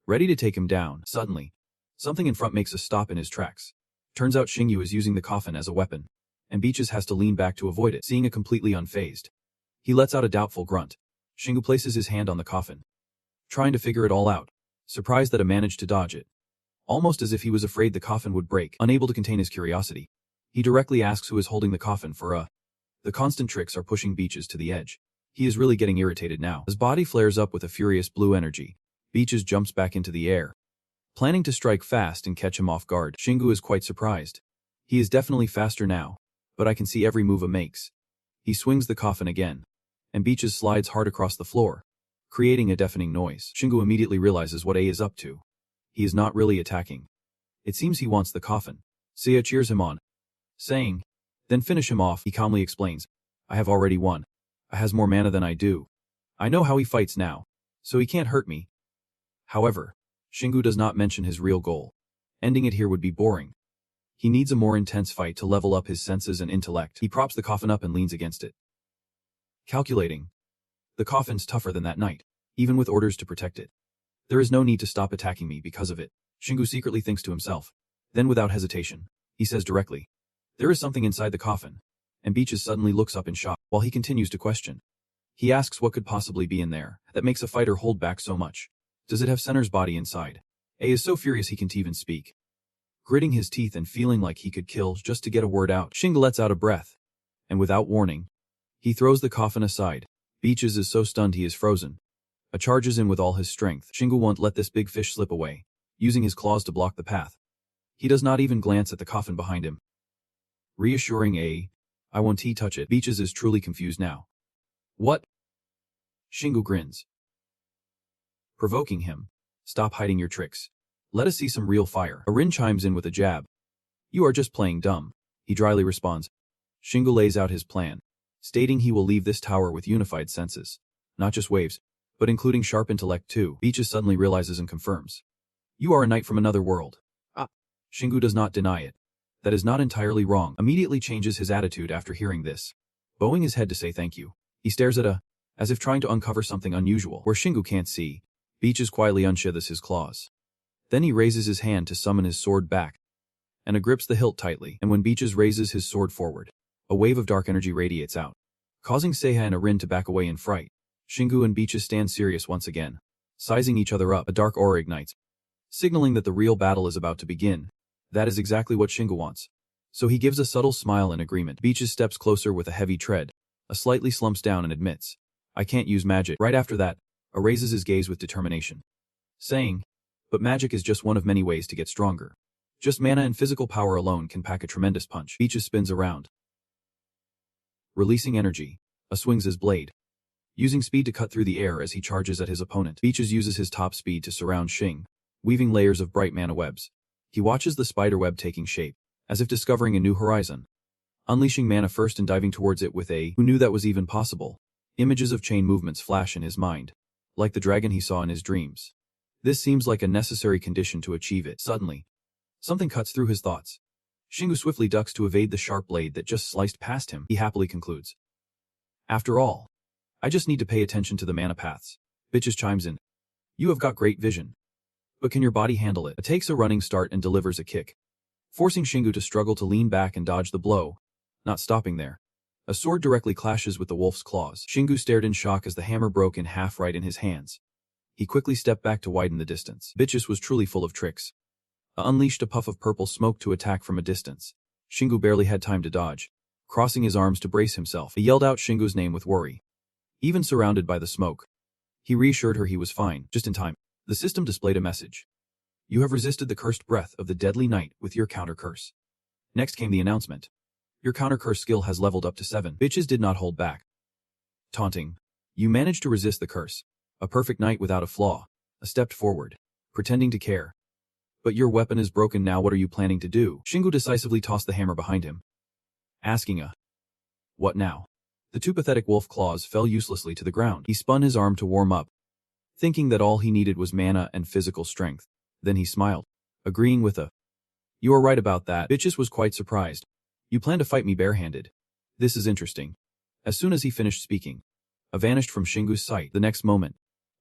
ready to take him down. Suddenly, something in front makes a stop in his tracks. Turns out Xingyu is using the coffin as a weapon. and Beaches has to lean back to avoid it, seeing it completely unfazed. He lets out a doubtful grunt. Shingu places his hand on the coffin, trying to figure it all out, surprised that he managed to dodge it. Almost as if he was afraid the coffin would break, unable to contain his curiosity. He directly asks who is holding the coffin for The constant tricks are pushing Beaches to the edge. He is really getting irritated now. His body flares up with a furious blue energy. Beaches jumps back into the air, planning to strike fast and catch him off guard. Shingu is quite surprised. He is definitely faster now, but I can see every move he makes. He swings the coffin again, and Beaches slides hard across the floor, creating a deafening noise. Shingu immediately realizes what A is up to. He is not really attacking. It seems he wants the coffin. Seiya cheers him on, saying, "Then finish him off." He calmly explains, "I have already won. I has more mana than I do. I know how he fights now, so he can't hurt me." However, Shingu does not mention his real goal. Ending it here would be boring. He needs a more intense fight to level up his senses and intellect. He props the coffin up and leans against it, calculating. The coffin's tougher than that night, even with orders to protect it. There is no need to stop attacking me because of it, Shingu secretly thinks to himself. Then without hesitation, he says directly, "There is something inside the coffin," and Beaches suddenly looks up in shock while he continues to question. He asks what could possibly be in there that makes a fighter hold back so much. Does it have Senner's body inside? A is so furious he can't even speak, gritting his teeth and feeling like he could kill just to get a word out. Shingu lets out a breath, and without warning, he throws the coffin aside. Beaches is so stunned he is frozen. A charges in with all his strength. Shingu won't let this big fish slip away, using his claws to block the path. He does not even glance at the coffin behind him, reassuring A, "I won't touch it." Beaches is truly confused now. "What?" Shingu grins, provoking him. "Stop hiding your tricks. Let us see some real fire." Arin chimes in with a jab. "You are just playing dumb," he dryly responds. Shingu lays out his plan, stating he will leave this tower with unified senses. Not just waves, but including sharp intellect too. Beaches suddenly realizes and confirms. "You are a knight from another world." Shingu does not deny it. That is not entirely wrong. Immediately changes his attitude after hearing this, bowing his head to say thank you. He stares at as if trying to uncover something unusual. Where Shingu can't see, Beaches quietly unsheathes his claws. Then he raises his hand to summon his sword back, and grips the hilt tightly. And when Beaches raises his sword forward, a wave of dark energy radiates out, causing Seiya and Arin to back away in fright. Shingu and Beaches stand serious once again, sizing each other up. A dark aura ignites, signaling that the real battle is about to begin. That is exactly what Shingu wants. So he gives a subtle smile in agreement. Beaches steps closer with a heavy tread, slightly slumps down and admits, "I can't use magic." Right after that, raises his gaze with determination, saying, "But magic is just one of many ways to get stronger. Just mana and physical power alone can pack a tremendous punch." Beaches spins around, releasing energy, swings his blade, using speed to cut through the air as he charges at his opponent. Beaches uses his top speed to surround Shing, weaving layers of bright mana webs. He watches the spider web taking shape, as if discovering a new horizon, unleashing mana first and diving towards it with who knew that was even possible. Images of chain movements flash in his mind, like the dragon he saw in his dreams. This seems like a necessary condition to achieve it. Suddenly, something cuts through his thoughts. Shingu swiftly ducks to evade the sharp blade that just sliced past him. He happily concludes, "After all, I just need to pay attention to the mana paths." Beaches chimes in, "You have got great vision. But can your body handle it?" It takes a running start and delivers a kick, forcing Shingu to struggle to lean back and dodge the blow. Not stopping there, a sword directly clashes with the wolf's claws. Shingu stared in shock as the hammer broke in half right in his hands. He quickly stepped back to widen the distance. Beaches was truly full of tricks. Unleashed a puff of purple smoke to attack from a distance. Shingu barely had time to dodge, crossing his arms to brace himself. He yelled out Shingu's name with worry. Even surrounded by the smoke, he reassured her he was fine. Just in time, the system displayed a message. "You have resisted the cursed breath of the deadly knight with your counter curse." Next came the announcement. "Your counter curse skill has leveled up to 7. Beaches did not hold back, taunting, "You managed to resist the curse. A perfect knight without a flaw." Stepped forward, pretending to care. "But your weapon is broken now. What are you planning to do?" Shingu decisively tossed the hammer behind him, asking "What now?" The two pathetic wolf claws fell uselessly to the ground. He spun his arm to warm up, thinking that all he needed was mana and physical strength. Then he smiled, agreeing with "You are right about that." Beaches was quite surprised. "You plan to fight me barehanded? This is interesting." As soon as he finished speaking, vanished from Shingu's sight. The next moment,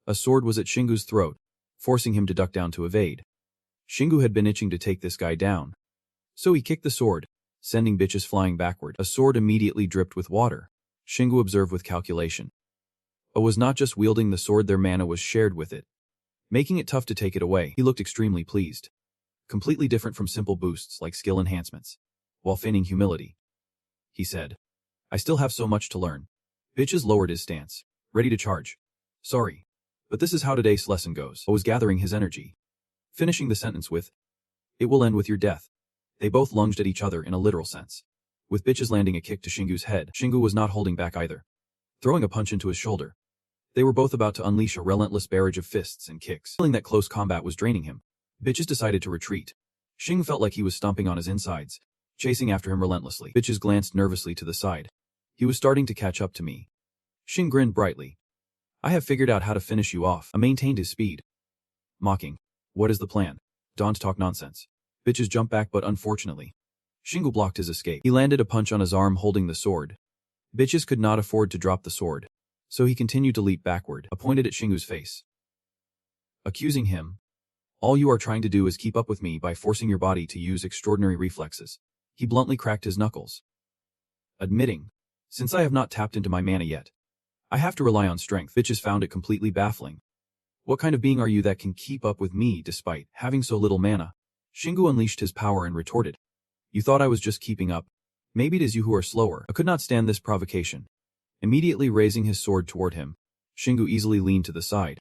a sword was at Shingu's throat, forcing him to duck down to evade. Shingu had been itching to take this guy down, so he kicked the sword, sending bitches flying backward. A sword immediately dripped with water. Shingu observed with calculation. A was not just wielding the sword, their mana was shared with it, making it tough to take it away. He looked extremely pleased. Completely different from simple boosts like skill enhancements. While feigning humility, he said, I still have so much to learn. Bitches lowered his stance, ready to charge. Sorry, but this is how today's lesson goes. I was gathering his energy, finishing the sentence with, it will end with your death. They both lunged at each other in a literal sense, with bitches landing a kick to Shingu's head. Shingu was not holding back either, throwing a punch into his shoulder. They were both about to unleash a relentless barrage of fists and kicks. Feeling that close combat was draining him, bitches decided to retreat. Shing felt like he was stomping on his insides, chasing after him relentlessly. Bitches glanced nervously to the side. He was starting to catch up to me. Shing grinned brightly. I have figured out how to finish you off. I maintained his speed, mocking. What is the plan? Don't talk nonsense. Bitches jumped back, but unfortunately, Shingu blocked his escape. He landed a punch on his arm holding the sword. Bitches could not afford to drop the sword, so he continued to leap backward, pointed at Shingu's face, accusing him. All you are trying to do is keep up with me by forcing your body to use extraordinary reflexes. He bluntly cracked his knuckles, admitting, since I have not tapped into my mana yet, I have to rely on strength. Bitches found it completely baffling. What kind of being are you that can keep up with me despite having so little mana? Shingu unleashed his power and retorted. You thought I was just keeping up? Maybe it is you who are slower. I could not stand this provocation. Immediately raising his sword toward him, Shingu easily leaned to the side,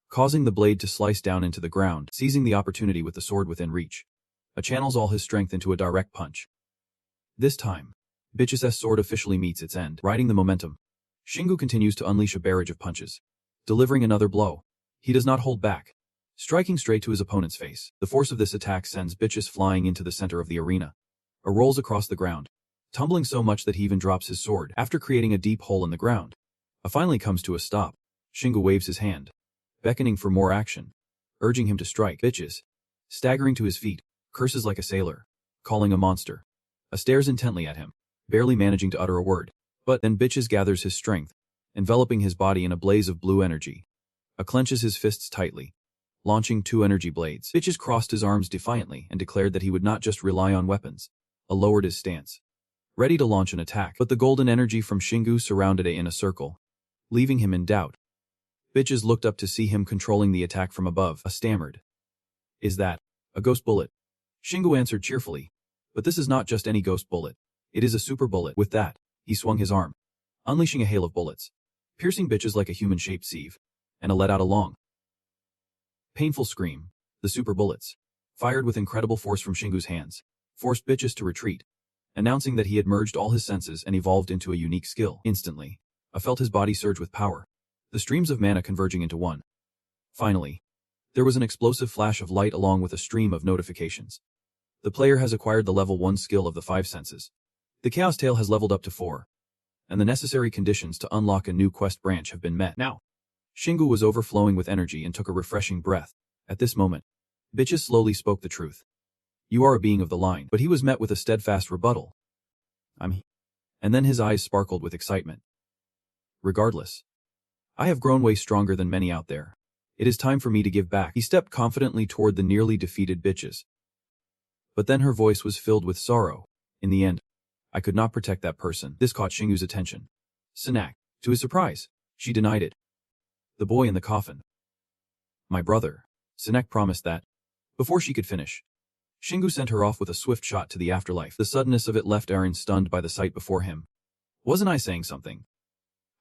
causing the blade to slice down into the ground, seizing the opportunity with the sword within reach. Channels all his strength into a direct punch. This time, Bitch's sword officially meets its end, riding the momentum. Shingu continues to unleash a barrage of punches, delivering another blow. He does not hold back, striking straight to his opponent's face. The force of this attack sends Bitches flying into the center of the arena, or rolls across the ground, tumbling so much that he even drops his sword after creating a deep hole in the ground. Finally comes to a stop. Shingu waves his hand, beckoning for more action, urging him to strike. Bitches, staggering to his feet, curses like a sailor, calling a monster. Stares intently at him, barely managing to utter a word. But then Bitches gathers his strength, enveloping his body in a blaze of blue energy. Clenches his fists tightly, launching 2 energy blades. Bitches crossed his arms defiantly and declared that he would not just rely on weapons. Lowered his stance, ready to launch an attack. But the golden energy from Shingu surrounded in a circle, leaving him in doubt. Bitches looked up to see him controlling the attack from above. Stammered. Is that a ghost bullet? Shingu answered cheerfully. But this is not just any ghost bullet. It is a super bullet. With that, he swung his arm, unleashing a hail of bullets, piercing Bitches like a human-shaped sieve, and let out a long, painful scream. The super bullets, fired with incredible force from Shingu's hands, forced Bitches to retreat, announcing that he had merged all his senses and evolved into a unique skill. Instantly, I felt his body surge with power, the streams of mana converging into one. Finally, there was an explosive flash of light along with a stream of notifications. The player has acquired the level 1 skill of the 5 senses. The Chaos Tail has leveled up to 4, and the necessary conditions to unlock a new quest branch have been met. Now, Shingu was overflowing with energy and took a refreshing breath. At this moment, Bitches slowly spoke the truth. You are a being of the line. But he was met with a steadfast rebuttal. And then his eyes sparkled with excitement. Regardless, I have grown way stronger than many out there. It is time for me to give back. He stepped confidently toward the nearly defeated Bitches. But then her voice was filled with sorrow. In the end, I could not protect that person. This caught Shingu's attention. Sinak. To his surprise, she denied it. The boy in the coffin. My brother. Sinek promised that. Before she could finish, Shingu sent her off with a swift shot to the afterlife. The suddenness of it left Aaron stunned by the sight before him. Wasn't I saying something?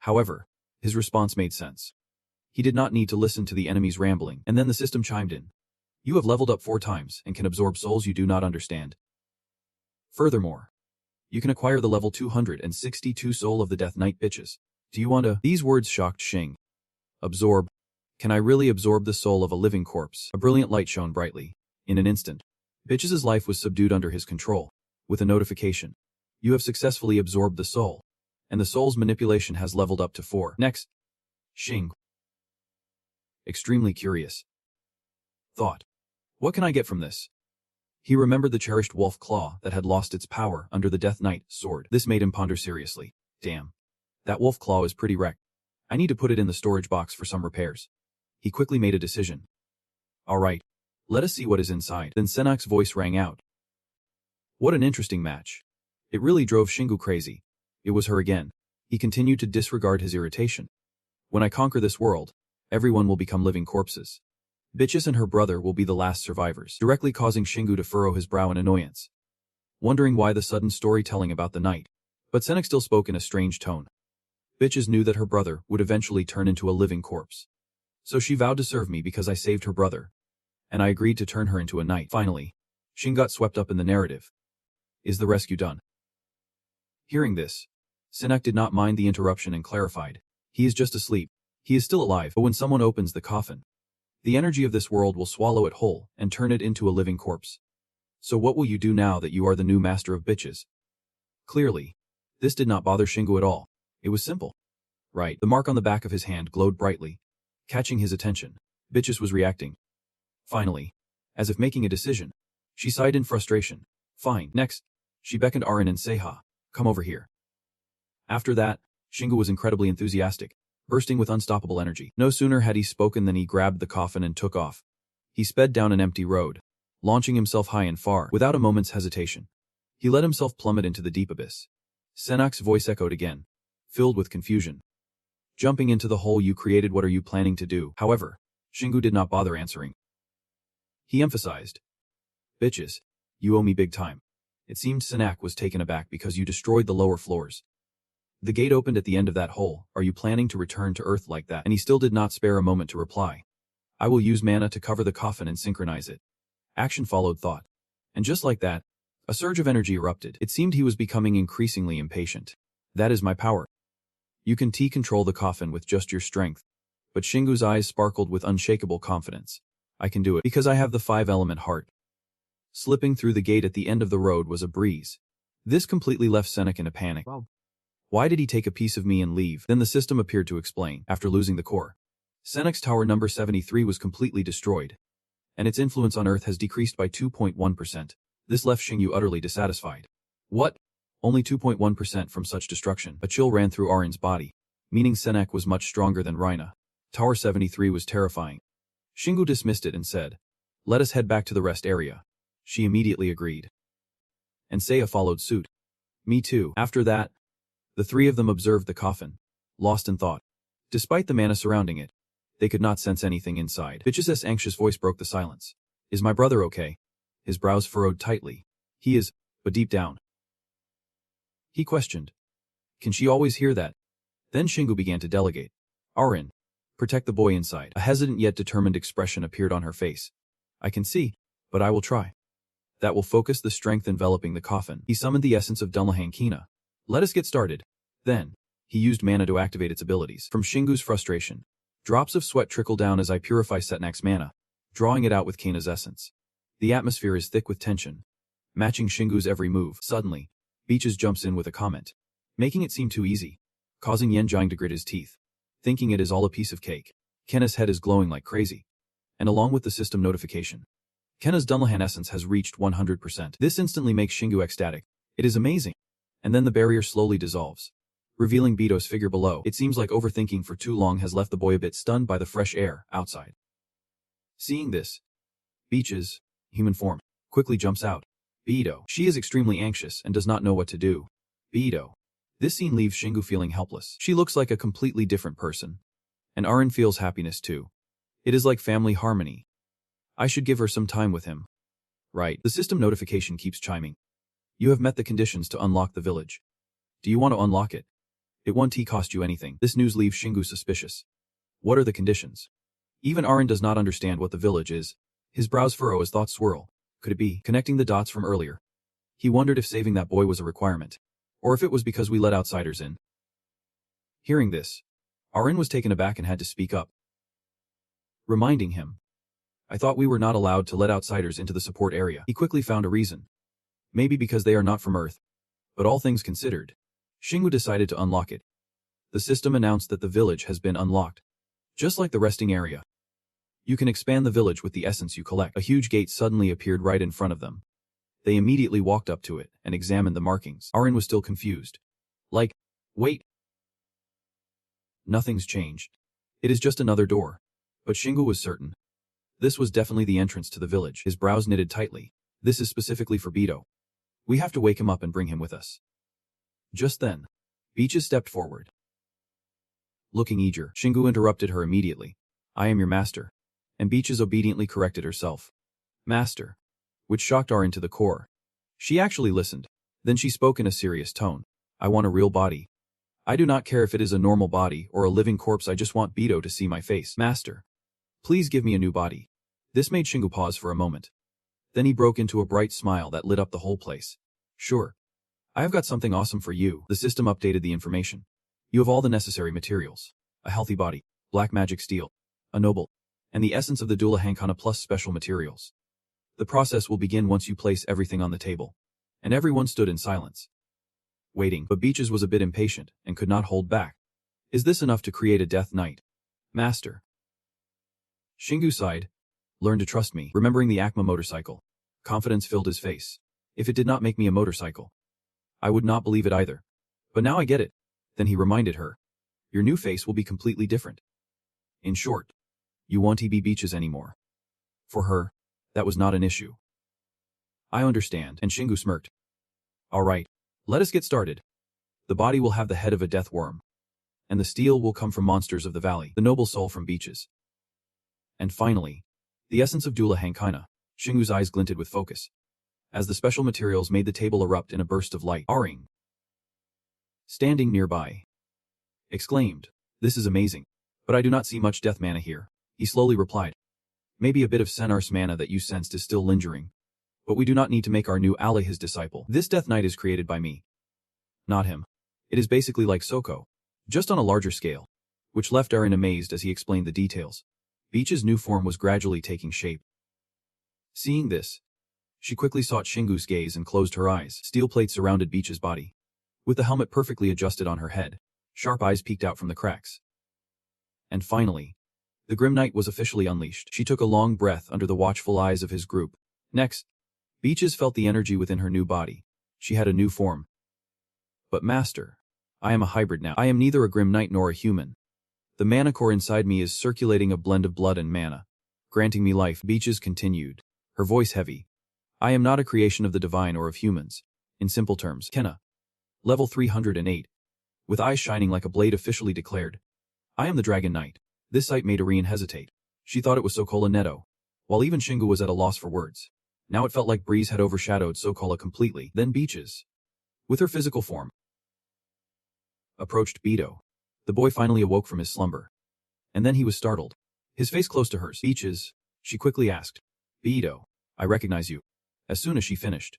However, his response made sense. He did not need to listen to the enemy's rambling, and then the system chimed in. You have leveled up 4 times and can absorb souls you do not understand. Furthermore, you can acquire the level 262 soul of the Death Knight Bitches. Do you want to? These words shocked Shing. Absorb. Can I really absorb the soul of a living corpse? A brilliant light shone brightly. In an instant, Bitches' life was subdued under his control, with a notification. You have successfully absorbed the soul, and the soul's manipulation has leveled up to 4. Next. Shing, extremely curious, thought, what can I get from this? He remembered the cherished wolf claw that had lost its power under the Death Knight sword. This made him ponder seriously. Damn. That wolf claw is pretty wrecked. I need to put it in the storage box for some repairs. He quickly made a decision. Alright. Let us see what is inside. Then Senak's voice rang out. What an interesting match. It really drove Shingu crazy. It was her again. He continued to disregard his irritation. When I conquer this world, everyone will become living corpses. Bitches and her brother will be the last survivors, directly causing Shingu to furrow his brow in annoyance. Wondering why the sudden storytelling about the night. But Senek still spoke in a strange tone. Bitches knew that her brother would eventually turn into a living corpse. So she vowed to serve me because I saved her brother. And I agreed to turn her into a knight. Finally, Shin got swept up in the narrative. Is the rescue done? Hearing this, Senek did not mind the interruption and clarified. He is just asleep. He is still alive, but when someone opens the coffin, the energy of this world will swallow it whole and turn it into a living corpse. So what will you do now that you are the new master of bitches? Clearly, this did not bother Shingu at all. It was simple. Right, the mark on the back of his hand glowed brightly, catching his attention. Bitches was reacting. Finally, as if making a decision, she sighed in frustration. Fine. Next, she beckoned Arin and Seiha. Come over here. After that, Shingu was incredibly enthusiastic, bursting with unstoppable energy. No sooner had he spoken than he grabbed the coffin and took off. He sped down an empty road, launching himself high and far, without a moment's hesitation. He let himself plummet into the deep abyss. Senak's voice echoed again, filled with confusion. Jumping into the hole you created, what are you planning to do? However, Shingu did not bother answering. He emphasized. Bitches, you owe me big time. It seemed Senak was taken aback because you destroyed the lower floors. The gate opened at the end of that hole. Are you planning to return to Earth like that? And he still did not spare a moment to reply. I will use mana to cover the coffin and synchronize it. Action followed thought. And just like that, a surge of energy erupted. It seemed he was becoming increasingly impatient. That is my power. You can control the coffin with just your strength. But Shingu's eyes sparkled with unshakable confidence. I can do it because I have the 5-element heart. Slipping through the gate at the end of the road was a breeze. This completely left Senek in a panic. Wow. Why did he take a piece of me and leave? Then the system appeared to explain. After losing the core, Senek's tower number 73 was completely destroyed, and its influence on Earth has decreased by 2.1%. This left Xingyu utterly dissatisfied. What? Only 2.1% from such destruction. A chill ran through Arin's body, meaning Senek was much stronger than Reina. Tower 73 was terrifying. Shingu dismissed it and said, let us head back to the rest area. She immediately agreed. And Seiya followed suit. Me too. After that, the three of them observed the coffin, lost in thought. Despite the mana surrounding it, they could not sense anything inside. Bitch's anxious voice broke the silence. Is my brother okay? His brows furrowed tightly. He is, but deep down. He questioned. Can she always hear that? Then Shingu began to delegate. Arin, protect the boy inside. A hesitant yet determined expression appeared on her face. I can see, but I will try. That will focus the strength enveloping the coffin. He summoned the essence of Dunlahan Kina. Let us get started. Then, he used mana to activate its abilities. From Shingu's frustration, drops of sweat trickle down as I purify Setnak's mana, drawing it out with Kina's essence. The atmosphere is thick with tension, matching Shingu's every move. Suddenly, Beaches jumps in with a comment, making it seem too easy, causing Yanjiang to grit his teeth, thinking it is all a piece of cake. Kenna's head is glowing like crazy, and along with the system notification, Kenna's Dunlahan essence has reached 100%. This instantly makes Shingu ecstatic. It is amazing. And then the barrier slowly dissolves, revealing Bito's figure below. It seems like overthinking for too long has left the boy a bit stunned by the fresh air outside. Seeing this, Beaches, human form, quickly jumps out. Bito. She is extremely anxious and does not know what to do. Bito. This scene leaves Shingu feeling helpless. She looks like a completely different person. And Arin feels happiness too. It is like family harmony. I should give her some time with him. Right. The system notification keeps chiming. You have met the conditions to unlock the village. Do you want to unlock it? It won't cost you anything. This news leaves Shingu suspicious. What are the conditions? Even Arin does not understand what the village is. His brows furrow as thoughts swirl. Could it be connecting the dots from earlier? He wondered if saving that boy was a requirement, or if it was because we let outsiders in. Hearing this, Arin was taken aback and had to speak up, reminding him. I thought we were not allowed to let outsiders into the support area. He quickly found a reason. Maybe because they are not from Earth. But all things considered, Shingu decided to unlock it. The system announced that the village has been unlocked. Just like the resting area. You can expand the village with the essence you collect. A huge gate suddenly appeared right in front of them. They immediately walked up to it and examined the markings. Arin was still confused. Like, wait. Nothing's changed. It is just another door. But Shingu was certain. This was definitely the entrance to the village. His brows knitted tightly. This is specifically for Bito. We have to wake him up and bring him with us. Just then, Beaches stepped forward. Looking eager, Shingu interrupted her immediately. I am your master. And Beaches obediently corrected herself. Master. Which shocked Arin to the core. She actually listened. Then she spoke in a serious tone. I want a real body. I do not care if it is a normal body or a living corpse, I just want Beto to see my face. Master. Please give me a new body. This made Shingu pause for a moment. Then he broke into a bright smile that lit up the whole place. Sure. I have got something awesome for you. The system updated the information. You have all the necessary materials. A healthy body, black magic steel, a noble, and the essence of the Dula Hankana plus special materials. The process will begin once you place everything on the table. And everyone stood in silence. Waiting, but Beaches was a bit impatient and could not hold back. Is this enough to create a death knight? Master. Shingu sighed. Learn to trust me, remembering the Acma motorcycle. Confidence filled his face. If it did not make me a motorcycle, I would not believe it either. But now I get it. Then he reminded her. Your new face will be completely different. In short, you won't be Beaches anymore. For her, that was not an issue. I understand, and Shingu smirked. All right, let us get started. The body will have the head of a death worm. And the steel will come from monsters of the valley, the noble soul from Beaches. And finally, the essence of Dula Hankina. Shingu's eyes glinted with focus. As the special materials made the table erupt in a burst of light, Aring, standing nearby, exclaimed, This is amazing. But I do not see much death mana here. He slowly replied. Maybe a bit of Senars mana that you sensed is still lingering. But we do not need to make our new ally his disciple. This Death Knight is created by me. Not him. It is basically like Soko. Just on a larger scale. Which left Aaron amazed as he explained the details. Beach's new form was gradually taking shape. Seeing this, she quickly sought Shingu's gaze and closed her eyes. Steel plates surrounded Beach's body. With the helmet perfectly adjusted on her head, sharp eyes peeked out from the cracks. And finally, the Grim Knight was officially unleashed. She took a long breath under the watchful eyes of his group. Next, Beaches felt the energy within her new body. She had a new form. But master, I am a hybrid now. I am neither a Grim Knight nor a human. The mana core inside me is circulating a blend of blood and mana, granting me life. Beaches continued, her voice heavy. I am not a creation of the divine or of humans. In simple terms, Kenna. Level 308. With eyes shining like a blade officially declared. I am the Dragon Knight. This sight made Arian hesitate. She thought it was Sokola Neto. While even Shingu was at a loss for words. Now it felt like Breeze had overshadowed Sokola completely. Then Beaches, with her physical form, approached Beto. The boy finally awoke from his slumber. And then he was startled. His face close to hers. Beaches, she quickly asked. Beto, I recognize you. As soon as she finished,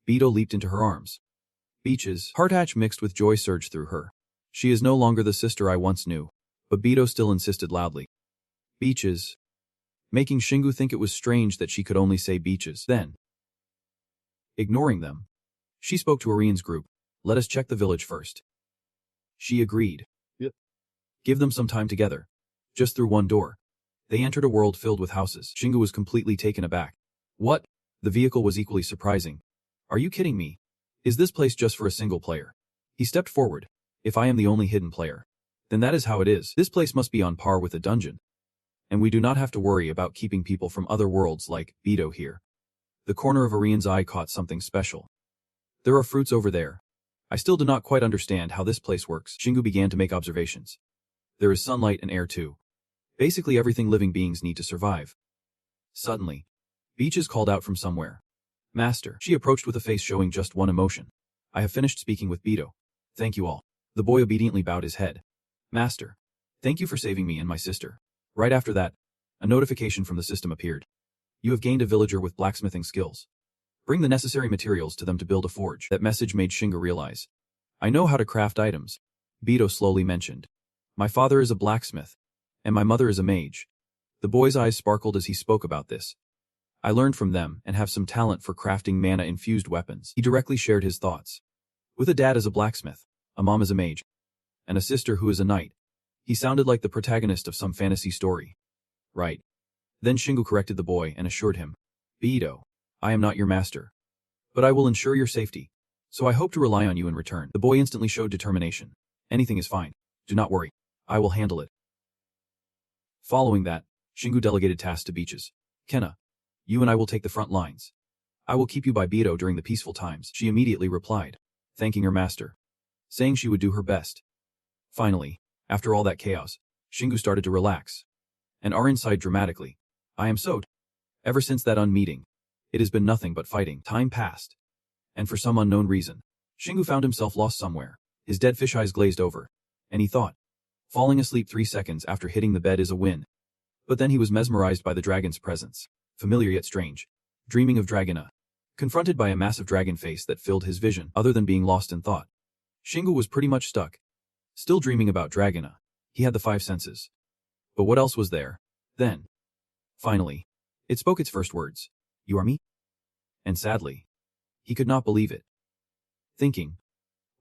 Beto leaped into her arms. Beaches' heart hatch mixed with joy surged through her. She is no longer the sister I once knew. But Beto still insisted loudly. Beaches, making Shingu think it was strange that she could only say Beaches. Then, ignoring them, she spoke to Arian's group. Let us check the village first. She agreed. Yep. Give them some time together. Just through one door. They entered a world filled with houses. Shingu was completely taken aback. What? The vehicle was equally surprising. Are you kidding me? Is this place just for a single player? He stepped forward. If I am the only hidden player, then that is how it is. This place must be on par with a dungeon. And we do not have to worry about keeping people from other worlds like Beto here. The corner of Arian's eye caught something special. There are fruits over there. I still do not quite understand how this place works. Shingu began to make observations. There is sunlight and air too. Basically everything living beings need to survive. Suddenly, Beaches called out from somewhere. Master. She approached with a face showing just one emotion. I have finished speaking with Beto. Thank you all. The boy obediently bowed his head. Master. Thank you for saving me and my sister. Right after that, a notification from the system appeared. You have gained a villager with blacksmithing skills. Bring the necessary materials to them to build a forge. That message made Shingu realize. I know how to craft items. Beto slowly mentioned. My father is a blacksmith. And my mother is a mage. The boy's eyes sparkled as he spoke about this. I learned from them and have some talent for crafting mana-infused weapons. He directly shared his thoughts. With a dad as a blacksmith, a mom as a mage, and a sister who is a knight. He sounded like the protagonist of some fantasy story. Right. Then Shingu corrected the boy and assured him. Beto, I am not your master. But I will ensure your safety. So I hope to rely on you in return. The boy instantly showed determination. Anything is fine. Do not worry. I will handle it. Following that, Shingu delegated tasks to Beaches. Kenna, you and I will take the front lines. I will keep you by Beto during the peaceful times, she immediately replied, thanking her master, saying she would do her best. Finally, after all that chaos, Shingu started to relax. And Arin sighed dramatically. I am so Ever since that unmeeting, it has been nothing but fighting. Time passed. And for some unknown reason, Shingu found himself lost somewhere. His dead fish eyes glazed over. And he thought, falling asleep 3 seconds after hitting the bed is a win. But then he was mesmerized by the dragon's presence, familiar yet strange, dreaming of Dragona. Confronted by a massive dragon face that filled his vision, other than being lost in thought, Shingu was pretty much stuck. Still dreaming about Dragona. He had the 5 senses. But what else was there? Then, finally, it spoke its first words. You are me? And sadly, he could not believe it. Thinking,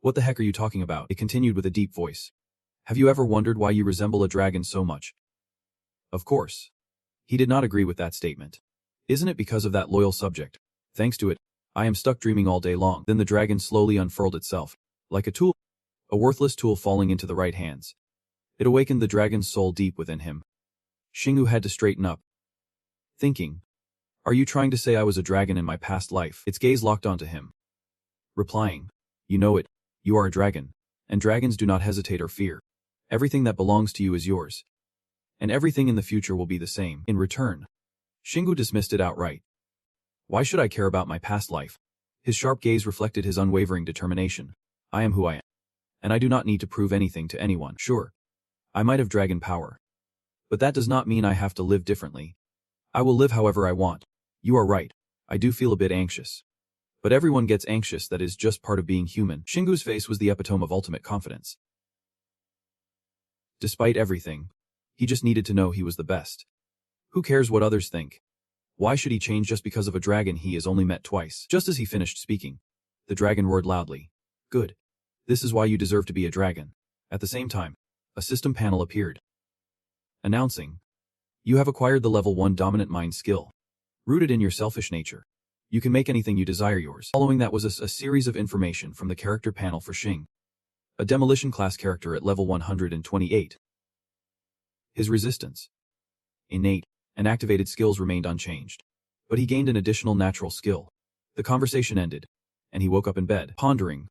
what the heck are you talking about? It continued with a deep voice. Have you ever wondered why you resemble a dragon so much? Of course. He did not agree with that statement. Isn't it because of that loyal subject? Thanks to it, I am stuck dreaming all day long. Then the dragon slowly unfurled itself, like a tool, a worthless tool falling into the right hands. It awakened the dragon's soul deep within him. Shingu had to straighten up. Thinking, are you trying to say I was a dragon in my past life? Its gaze locked onto him. Replying, you know it, you are a dragon, and dragons do not hesitate or fear. Everything that belongs to you is yours. And everything in the future will be the same. In return, Shingu dismissed it outright. Why should I care about my past life? His sharp gaze reflected his unwavering determination. I am who I am. And I do not need to prove anything to anyone. Sure, I might have dragon power. But that does not mean I have to live differently. I will live however I want. You are right, I do feel a bit anxious. But everyone gets anxious, that is just part of being human. Shingu's face was the epitome of ultimate confidence. Despite everything, he just needed to know he was the best. Who cares what others think? Why should he change just because of a dragon he has only met twice? Just as he finished speaking, the dragon roared loudly. Good. This is why you deserve to be a dragon. At the same time, a system panel appeared, announcing, you have acquired the level 1 dominant mind skill. Rooted in your selfish nature, you can make anything you desire yours. Following that was a series of information from the character panel for Xing, a demolition class character at level 128. His resistance, innate, and activated skills remained unchanged, but he gained an additional natural skill. The conversation ended, and he woke up in bed, pondering.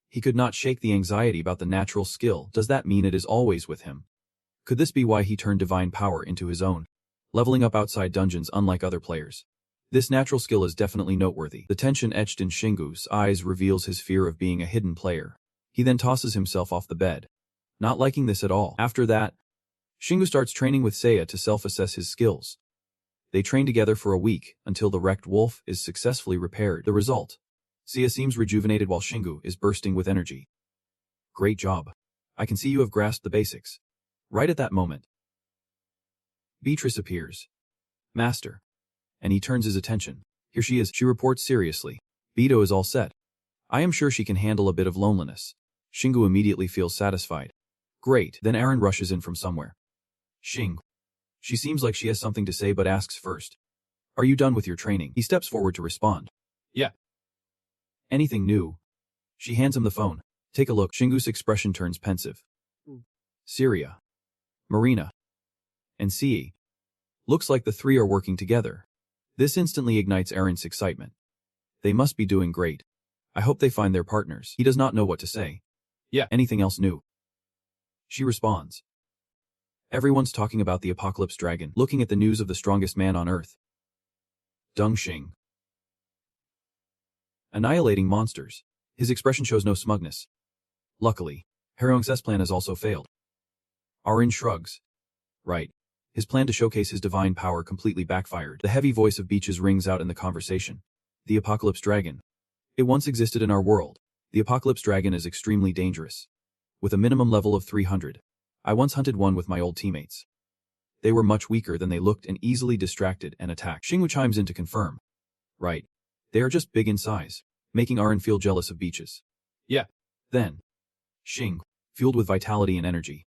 He could not shake the anxiety about the natural skill. Does that mean it is always with him? Could this be why he turned divine power into his own, leveling up outside dungeons unlike other players? This natural skill is definitely noteworthy. The tension etched in Shingu's eyes reveals his fear of being a hidden player. He then tosses himself off the bed, not liking this at all. After that, Shingu starts training with Seiya to self-assess his skills. They train together for a week until the wrecked wolf is successfully repaired. The result, Seiya seems rejuvenated while Shingu is bursting with energy. Great job. I can see you have grasped the basics. Right at that moment, Beatrice appears. Master. And he turns his attention. Here she is, she reports seriously. Beto is all set. I am sure she can handle a bit of loneliness. Shingu immediately feels satisfied. Great. Then Aaron rushes in from somewhere. Xing. She seems like she has something to say but asks first. Are you done with your training? He steps forward to respond. Yeah. Anything new? She hands him the phone. Take a look. Shingu's expression turns pensive. Syria, Marina, and Ci. Looks like the three are working together. This instantly ignites Aaron's excitement. They must be doing great. I hope they find their partners. He does not know what to say. Yeah. Anything else new? She responds. Everyone's talking about the apocalypse dragon, looking at the news of the strongest man on Earth. Deng Xing. Annihilating monsters. His expression shows no smugness. Luckily, Heron's plan has also failed. Arin shrugs. Right. His plan to showcase his divine power completely backfired. The heavy voice of Beaches rings out in the conversation. The apocalypse dragon. It once existed in our world. The apocalypse dragon is extremely dangerous. With a minimum level of 300. I once hunted one with my old teammates. They were much weaker than they looked and easily distracted and attacked. Xingwu chimes in to confirm. Right. They are just big in size, making Arin feel jealous of Beaches. Yeah. Then, Xing, fueled with vitality and energy,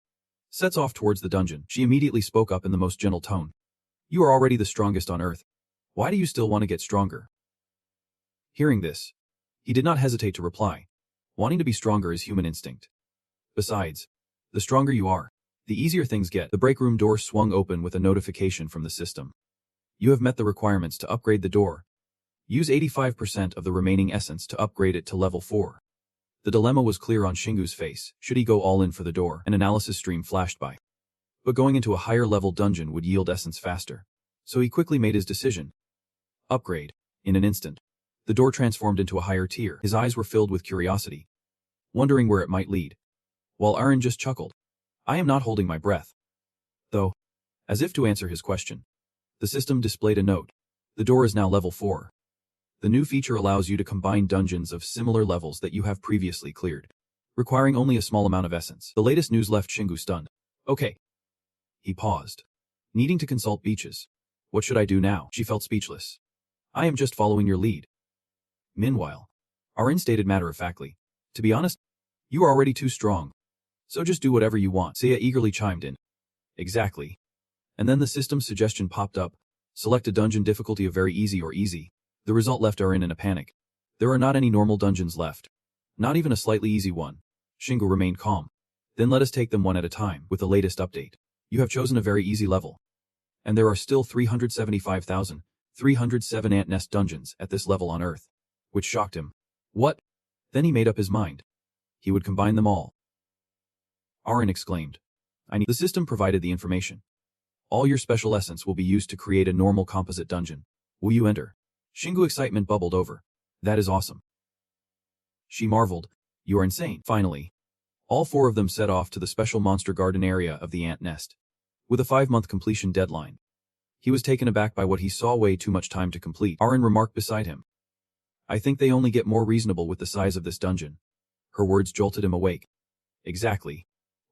sets off towards the dungeon. She immediately spoke up in the most gentle tone. You are already the strongest on Earth. Why do you still want to get stronger? Hearing this, he did not hesitate to reply. Wanting to be stronger is human instinct. Besides, the stronger you are, the easier things get. The break room door swung open with a notification from the system. You have met the requirements to upgrade the door. Use 85% of the remaining essence to upgrade it to level 4. The dilemma was clear on Shingu's face. Should he go all in for the door? An analysis stream flashed by. But going into a higher level dungeon would yield essence faster. So he quickly made his decision. Upgrade. In an instant. The door transformed into a higher tier. His eyes were filled with curiosity, wondering where it might lead. While Aaron just chuckled. I am not holding my breath. Though, as if to answer his question, the system displayed a note. The door is now level 4. The new feature allows you to combine dungeons of similar levels that you have previously cleared, requiring only a small amount of essence. The latest news left Shingu stunned. Okay. He paused, needing to consult Beaches. What should I do now? She felt speechless. I am just following your lead. Meanwhile, Aaron stated matter-of-factly, to be honest, you are already too strong. So just do whatever you want. Seiya eagerly chimed in. Exactly. And then the system's suggestion popped up. Select a dungeon difficulty of very easy or easy. The result left Aaron in a panic. There are not any normal dungeons left. Not even a slightly easy one. Shingu remained calm. Then let us take them one at a time. With the latest update, you have chosen a very easy level. And there are still 375,307 ant nest dungeons at this level on Earth. Which shocked him. What? Then he made up his mind. He would combine them all. Aaron exclaimed. The system provided the information. All your special essence will be used to create a normal composite dungeon. Will you enter? Shingu excitement bubbled over. That is awesome. She marveled. You are insane. Finally, all 4 of them set off to the special monster garden area of the ant nest. With a 5-month completion deadline. He was taken aback by what he saw way too much time to complete. Aaron remarked beside him. I think they only get more reasonable with the size of this dungeon. Her words jolted him awake. Exactly.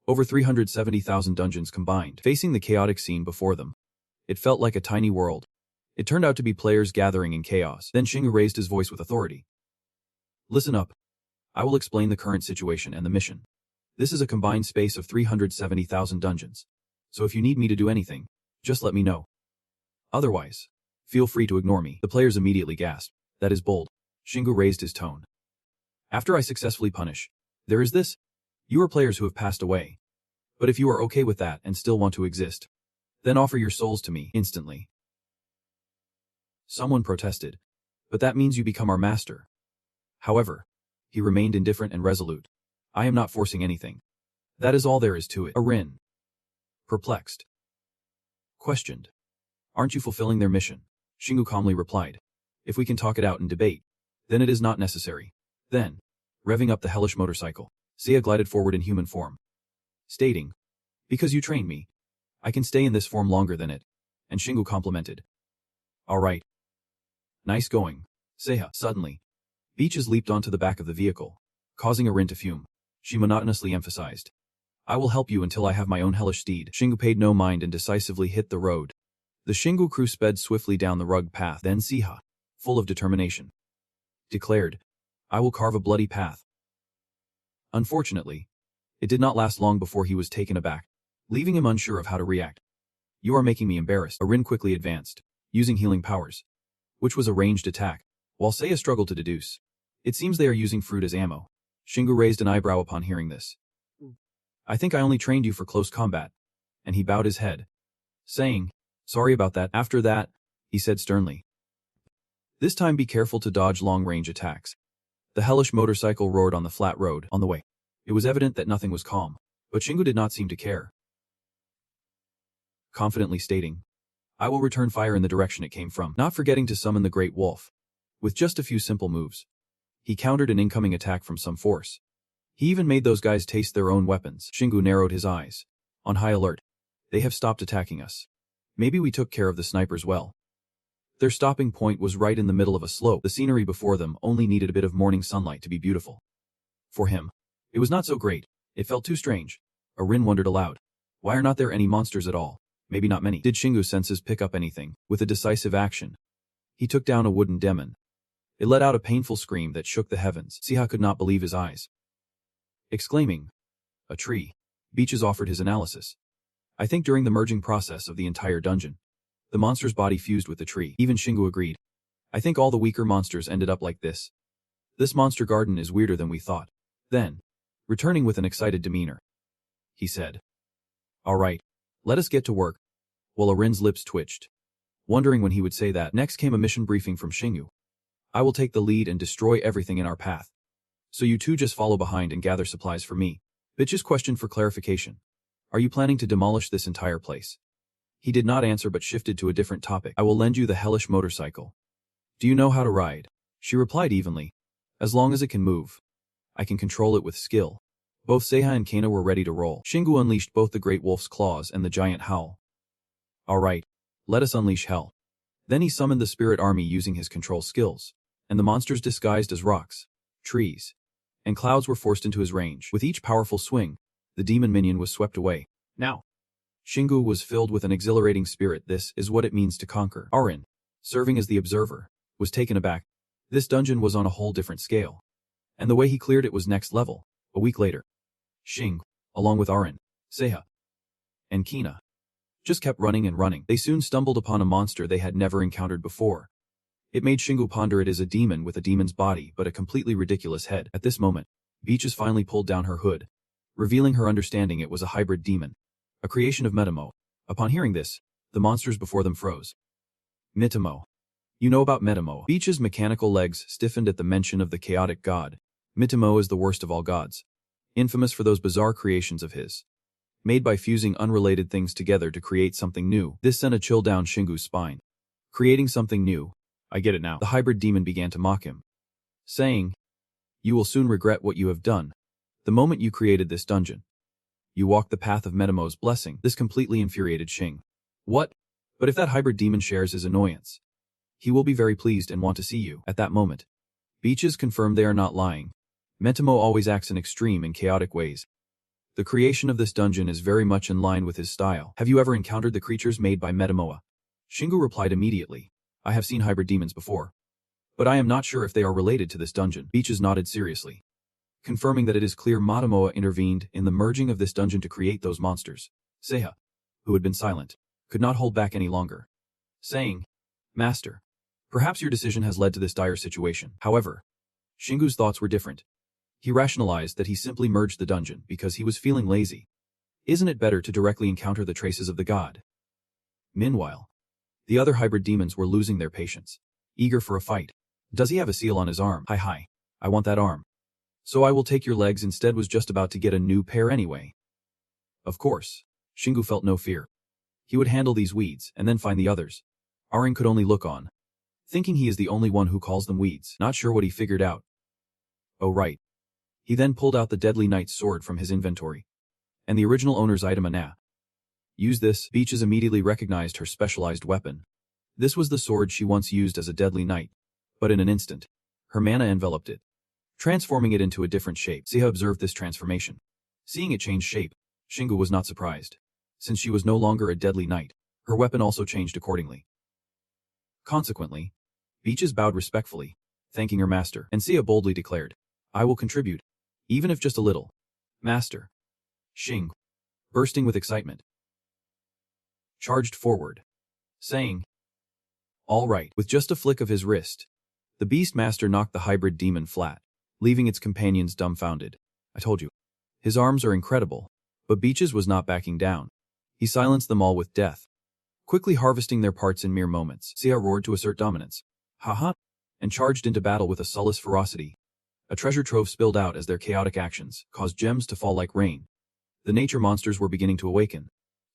Over 370,000 dungeons combined, facing the chaotic scene before them. It felt like a tiny world. It turned out to be players gathering in chaos. Then Shingu raised his voice with authority. Listen up. I will explain the current situation and the mission. This is a combined space of 370,000 dungeons. So if you need me to do anything, just let me know. Otherwise, feel free to ignore me. The players immediately gasped. That is bold. Shingu raised his tone. After I successfully punish, there is this. You are players who have passed away. But if you are okay with that and still want to exist, then offer your souls to me instantly. Someone protested. But that means you become our master. However, he remained indifferent and resolute. I am not forcing anything. That is all there is to it. Aaron, perplexed, questioned. Aren't you fulfilling their mission? Shingu calmly replied. If we can talk it out in debate, then it is not necessary. Then, revving up the hellish motorcycle, Seiya glided forward in human form, stating, because you trained me, I can stay in this form longer than it. And Shingu complimented. All right. Nice going, Seiya. Suddenly, Beaches leaped onto the back of the vehicle, causing Aaron to fume. She monotonously emphasized. I will help you until I have my own hellish steed. Shingu paid no mind and decisively hit the road. The Shingu crew sped swiftly down the rugged path. Then Seiya, full of determination, declared, I will carve a bloody path. Unfortunately, it did not last long before he was taken aback, leaving him unsure of how to react. You are making me embarrassed. Aaron quickly advanced, using healing powers, which was a ranged attack, while Seiya struggled to deduce. It seems they are using fruit as ammo. Shingu raised an eyebrow upon hearing this. I think I only trained you for close combat. And he bowed his head, saying, sorry about that. After that, he said sternly. This time be careful to dodge long-range attacks. The hellish motorcycle roared on the flat road on the way. It was evident that nothing was calm, but Shingu did not seem to care. Confidently stating, I will return fire in the direction it came from, not forgetting to summon the Great Wolf. With just a few simple moves, he countered an incoming attack from some force. He even made those guys taste their own weapons. Shingu narrowed his eyes. On high alert. They have stopped attacking us. Maybe we took care of the snipers well. Their stopping point was right in the middle of a slope. The scenery before them only needed a bit of morning sunlight to be beautiful. For him, it was not so great. It felt too strange. Aaron wondered aloud. Why are not there any monsters at all? Maybe not many. Did Shingu's senses pick up anything? With a decisive action, he took down a wooden demon. It let out a painful scream that shook the heavens. Seiya could not believe his eyes. Exclaiming, a tree. Beaches offered his analysis. I think during the merging process of the entire dungeon, the monster's body fused with the tree. Even Shingu agreed. I think all the weaker monsters ended up like this. This monster garden is weirder than we thought. Then, returning with an excited demeanor, he said, all right, let us get to work. While Aaron's lips twitched, wondering when he would say that. Next came a mission briefing from Shingu. I will take the lead and destroy everything in our path. So you two just follow behind and gather supplies for me. Bitch's questioned for clarification. Are you planning to demolish this entire place? He did not answer but shifted to a different topic. I will lend you the hellish motorcycle. Do you know how to ride? She replied evenly. As long as it can move. I can control it with skill. Both Seiha and Kana were ready to roll. Shingu unleashed both the great wolf's claws and the giant howl. Alright, let us unleash hell. Then he summoned the spirit army using his control skills, and the monsters disguised as rocks, trees, and clouds were forced into his range. With each powerful swing, the demon minion was swept away. Now, Shingu was filled with an exhilarating spirit. This is what it means to conquer. Arin, serving as the observer, was taken aback. This dungeon was on a whole different scale, and the way he cleared it was next level. A week later, Shingu, along with Arin, Seiha, and Kina, just kept running and running. They soon stumbled upon a monster they had never encountered before. It made Shingu ponder it is a demon with a demon's body but a completely ridiculous head. At this moment, Beaches finally pulled down her hood, revealing her understanding it was a hybrid demon, a creation of Metamo. Upon hearing this, the monsters before them froze. Mitamo. You know about Metamo. Beach's mechanical legs stiffened at the mention of the chaotic god. Mitamo is the worst of all gods, infamous for those bizarre creations of his, made by fusing unrelated things together to create something new. This sent a chill down Shingu's spine. Creating something new. I get it now. The hybrid demon began to mock him, saying, You will soon regret what you have done. The moment you created this dungeon, you walked the path of Metamo's blessing. This completely infuriated Shing. What? But if that hybrid demon shares his annoyance, he will be very pleased and want to see you. At that moment, Beaches confirmed they are not lying. Metamo always acts in extreme and chaotic ways. The creation of this dungeon is very much in line with his style. Have you ever encountered the creatures made by Metamoa? Shingu replied immediately. I have seen hybrid demons before, but I am not sure if they are related to this dungeon. Beaches nodded seriously, confirming that it is clear Matamoa intervened in the merging of this dungeon to create those monsters. Seiha, who had been silent, could not hold back any longer, saying, Master, perhaps your decision has led to this dire situation. However, Shingu's thoughts were different. He rationalized that he simply merged the dungeon because he was feeling lazy. Isn't it better to directly encounter the traces of the god? Meanwhile, the other hybrid demons were losing their patience, eager for a fight. Does he have a seal on his arm? Hi, I want that arm. So I will take your legs instead. Was just about to get a new pair anyway. Of course, Shingu felt no fear. He would handle these weeds and then find the others. Arin could only look on, thinking he is the only one who calls them weeds. Not sure what he figured out. Oh right. He then pulled out the deadly knight's sword from his inventory, and the original owner's item Ana. Use this. Beaches immediately recognized her specialized weapon. This was the sword she once used as a deadly knight, but in an instant, her mana enveloped it, transforming it into a different shape. Seiha observed this transformation. Seeing it change shape, Shingu was not surprised. Since she was no longer a deadly knight, her weapon also changed accordingly. Consequently, Beaches bowed respectfully, thanking her master, and Seiha boldly declared, I will contribute, even if just a little. Master. Shing, bursting with excitement, charged forward, saying, All right. With just a flick of his wrist, the beast master knocked the hybrid demon flat, leaving its companions dumbfounded. I told you. His arms are incredible, but Beaches was not backing down. He silenced them all with death, quickly harvesting their parts in mere moments. Seiha roared to assert dominance. Haha, and charged into battle with a soulless ferocity. A treasure trove spilled out as their chaotic actions caused gems to fall like rain. The nature monsters were beginning to awaken.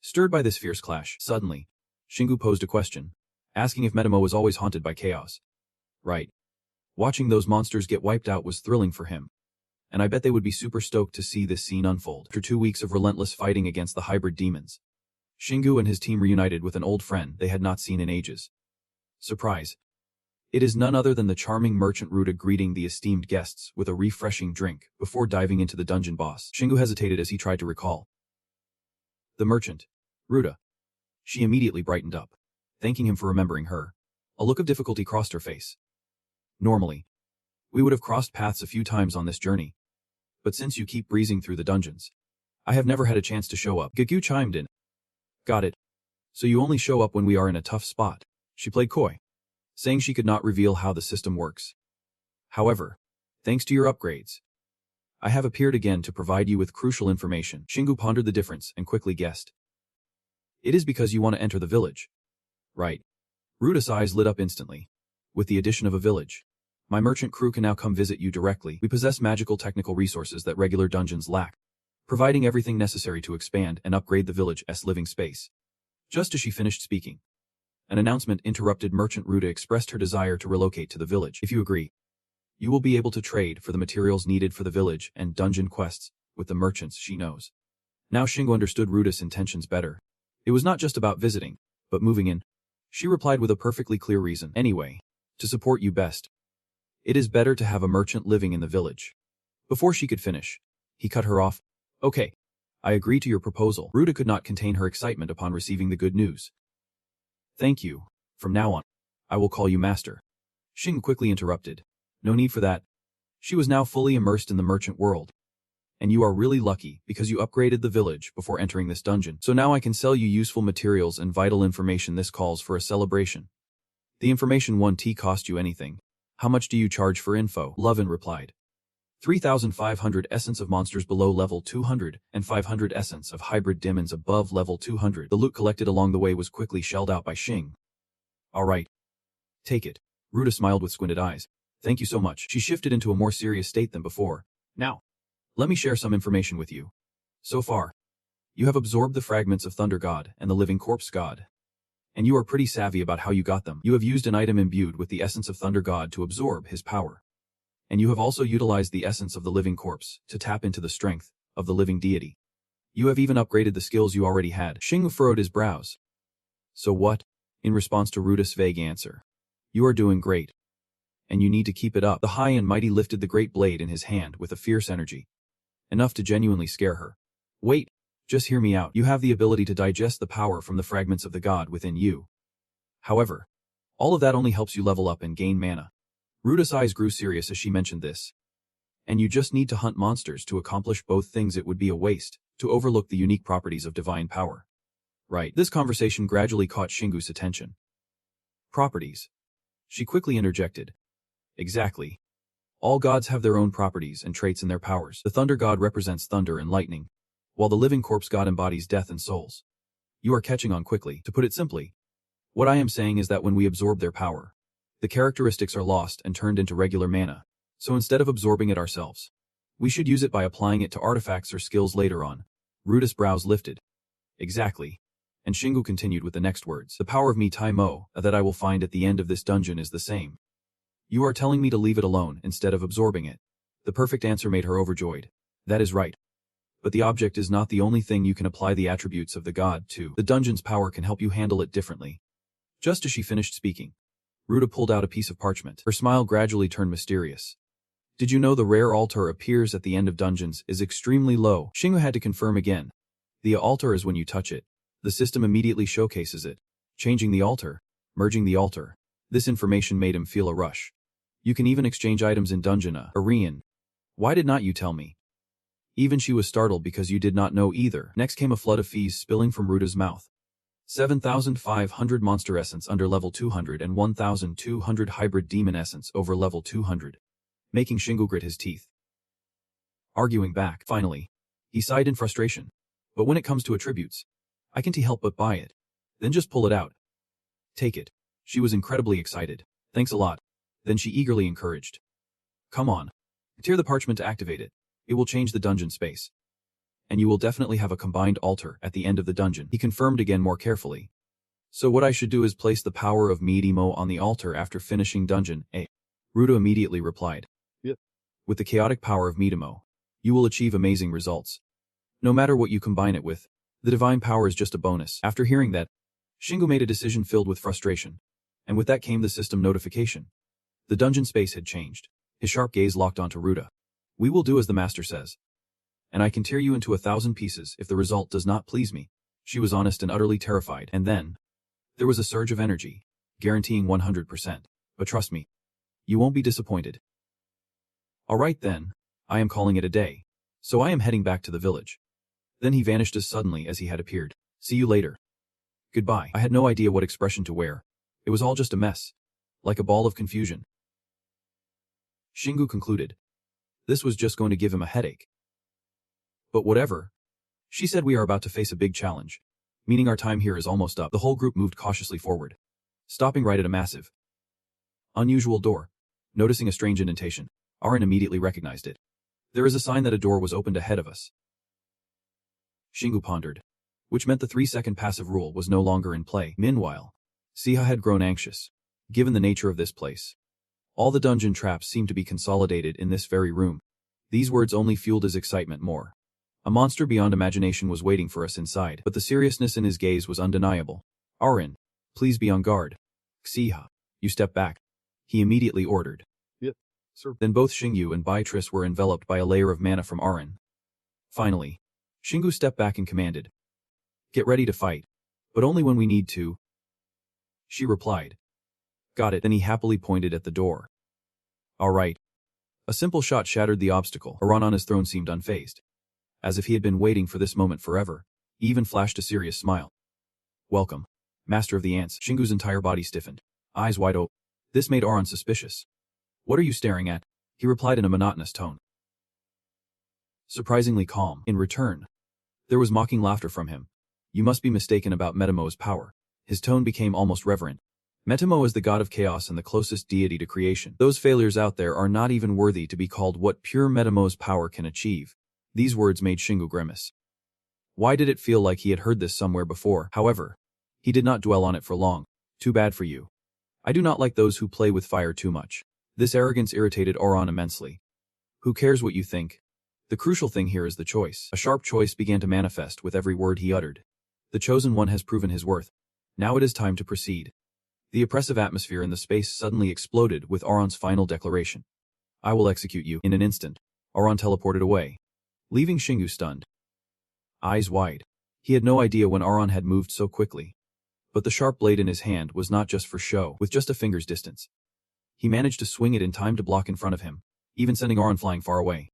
Stirred by this fierce clash, suddenly, Shingu posed a question, asking if Metamo was always haunted by chaos. Right. Watching those monsters get wiped out was thrilling for him, and I bet they would be super stoked to see this scene unfold. After 2 weeks of relentless fighting against the hybrid demons, Shingu and his team reunited with an old friend they had not seen in ages. Surprise. It is none other than the charming merchant Ruta greeting the esteemed guests with a refreshing drink before diving into the dungeon boss. Shingu hesitated as he tried to recall. The merchant, Ruta. She immediately brightened up, thanking him for remembering her. A look of difficulty crossed her face. Normally, we would have crossed paths a few times on this journey, but since you keep breezing through the dungeons, I have never had a chance to show up. Gagyu chimed in. Got it. So you only show up when we are in a tough spot. She played coy, saying she could not reveal how the system works. However, thanks to your upgrades, I have appeared again to provide you with crucial information. Shingu pondered the difference and quickly guessed. It is because you want to enter the village. Right. Ruta's eyes lit up instantly. With the addition of a village, My merchant crew can now come visit you directly. We possess magical technical resources that regular dungeons lack, providing everything necessary to expand and upgrade the village's living space. Just as she finished speaking, an announcement interrupted. Merchant Ruta expressed her desire to relocate to the village. If you agree, you will be able to trade for the materials needed for the village and dungeon quests with the merchants she knows. Now Shingo understood Ruta's intentions better. It was not just about visiting, but moving in. She replied with a perfectly clear reason. Anyway, to support you best, it is better to have a merchant living in the village. Before she could finish, he cut her off. Okay, I agree to your proposal. Ruta could not contain her excitement upon receiving the good news. Thank you. From now on, I will call you master. Shingo quickly interrupted. No need for that. She was now fully immersed in the merchant world. And you are really lucky because you upgraded the village before entering this dungeon. So now I can sell you useful materials and vital information. This calls for a celebration. The information 1T cost you anything. How much do you charge for info? Lovin replied. 3,500 essence of monsters below level 200 and 500 essence of hybrid demons above level 200. The loot collected along the way was quickly shelled out by Xing. Alright. Take it. Ruta smiled with squinted eyes. Thank you so much. She shifted into a more serious state than before. Now, let me share some information with you. So far, you have absorbed the fragments of Thunder God and the Living Corpse God. And you are pretty savvy about how you got them. You have used an item imbued with the essence of Thunder God to absorb his power. And you have also utilized the essence of the Living Corpse to tap into the strength of the living deity. You have even upgraded the skills you already had. Xing furrowed his brows. So what? In response to Ruta's vague answer. You are doing great. And you need to keep it up. The high and mighty lifted the great blade in his hand with a fierce energy. Enough to genuinely scare her. Wait. Just hear me out. You have the ability to digest the power from the fragments of the god within you. However, all of that only helps you level up and gain mana. Ruta's eyes grew serious as she mentioned this. And you just need to hunt monsters to accomplish both things. It would be a waste to overlook the unique properties of divine power. Right. This conversation gradually caught Shingu's attention. Properties. She quickly interjected. Exactly. All gods have their own properties and traits in their powers. The thunder god represents thunder and lightning, while the living corpse god embodies death and souls. You are catching on quickly. To put it simply, what I am saying is that when we absorb their power, the characteristics are lost and turned into regular mana. So instead of absorbing it ourselves, we should use it by applying it to artifacts or skills later on. Ruta's brows lifted. Exactly. And Shingu continued with the next words. The power of me Tai Mo that I will find at the end of this dungeon is the same. You are telling me to leave it alone instead of absorbing it. The perfect answer made her overjoyed. That is right. But the object is not the only thing you can apply the attributes of the god to. The dungeon's power can help you handle it differently. Just as she finished speaking, Ruta pulled out a piece of parchment. Her smile gradually turned mysterious. Did you know the rare altar appears at the end of dungeons is extremely low? Shingu had to confirm again. The altar is when you touch it. The system immediately showcases it. Changing the altar, merging the altar. This information made him feel a rush. You can even exchange items in dungeon Arian. Why did not you tell me? Even she was startled because you did not know either. Next came a flood of fees spilling from Ruta's mouth. 7,500 monster essence under level 200 and 1,200 hybrid demon essence over level 200. Making Shingu grit his teeth. Arguing back, finally. He sighed in frustration. But when it comes to attributes, I can't help but buy it. Then just pull it out. Take it. She was incredibly excited. Thanks a lot. Then she eagerly encouraged. Come on. Tear the parchment to activate it. It will change the dungeon space. And you will definitely have a combined altar at the end of the dungeon. He confirmed again more carefully. So what I should do is place the power of Midimo on the altar after finishing dungeon A. Ruta immediately replied. Yep. With the chaotic power of Midimo, you will achieve amazing results. No matter what you combine it with, the divine power is just a bonus. After hearing that, Shingu made a decision filled with frustration. And with that came the system notification. The dungeon space had changed. His sharp gaze locked onto Ruta. We will do as the master says. And I can tear you into 1,000 pieces if the result does not please me. She was honest and utterly terrified. And then, there was a surge of energy, guaranteeing 100%. But trust me, you won't be disappointed. Alright then, I am calling it a day. So I am heading back to the village. Then he vanished as suddenly as he had appeared. See you later. Goodbye. I had no idea what expression to wear. It was all just a mess. Like a ball of confusion. Shingu concluded. This was just going to give him a headache. But whatever. She said we are about to face a big challenge. Meaning our time here is almost up. The whole group moved cautiously forward. Stopping right at a massive, unusual door. Noticing a strange indentation, Aran immediately recognized it. There is a sign that a door was opened ahead of us. Shingu pondered, which meant the 3-second passive rule was no longer in play. Meanwhile, Siha had grown anxious, given the nature of this place. All the dungeon traps seemed to be consolidated in this very room. These words only fueled his excitement more. A monster beyond imagination was waiting for us inside, but the seriousness in his gaze was undeniable. Aran, please be on guard. Siha, you step back. He immediately ordered. Yep, sir. Then both Xingyu and Beatrice were enveloped by a layer of mana from Aran. Finally, Xingyu stepped back and commanded. Get ready to fight, but only when we need to. She replied. Got it. Then he happily pointed at the door. All right. A simple shot shattered the obstacle. Aran on his throne seemed unfazed, as if he had been waiting for this moment forever. He even flashed a serious smile. Welcome, Master of the Ants. Xingu's entire body stiffened, eyes wide open. This made Aran suspicious. What are you staring at? He replied in a monotonous tone. Surprisingly calm. In return, there was mocking laughter from him. You must be mistaken about Metamo's power. His tone became almost reverent. Metamo is the god of chaos and the closest deity to creation. Those failures out there are not even worthy to be called what pure Metamo's power can achieve. These words made Xingu grimace. Why did it feel like he had heard this somewhere before? However, he did not dwell on it for long. Too bad for you. I do not like those who play with fire too much. This arrogance irritated Aran immensely. Who cares what you think? The crucial thing here is the choice. A sharp choice began to manifest with every word he uttered. The chosen one has proven his worth. Now it is time to proceed. The oppressive atmosphere in the space suddenly exploded with Aran's final declaration. I will execute you. In an instant, Aran teleported away, leaving Xingu stunned. Eyes wide. He had no idea when Aran had moved so quickly. But the sharp blade in his hand was not just for show. With just a finger's distance, he managed to swing it in time to block in front of him, even sending Aran flying far away.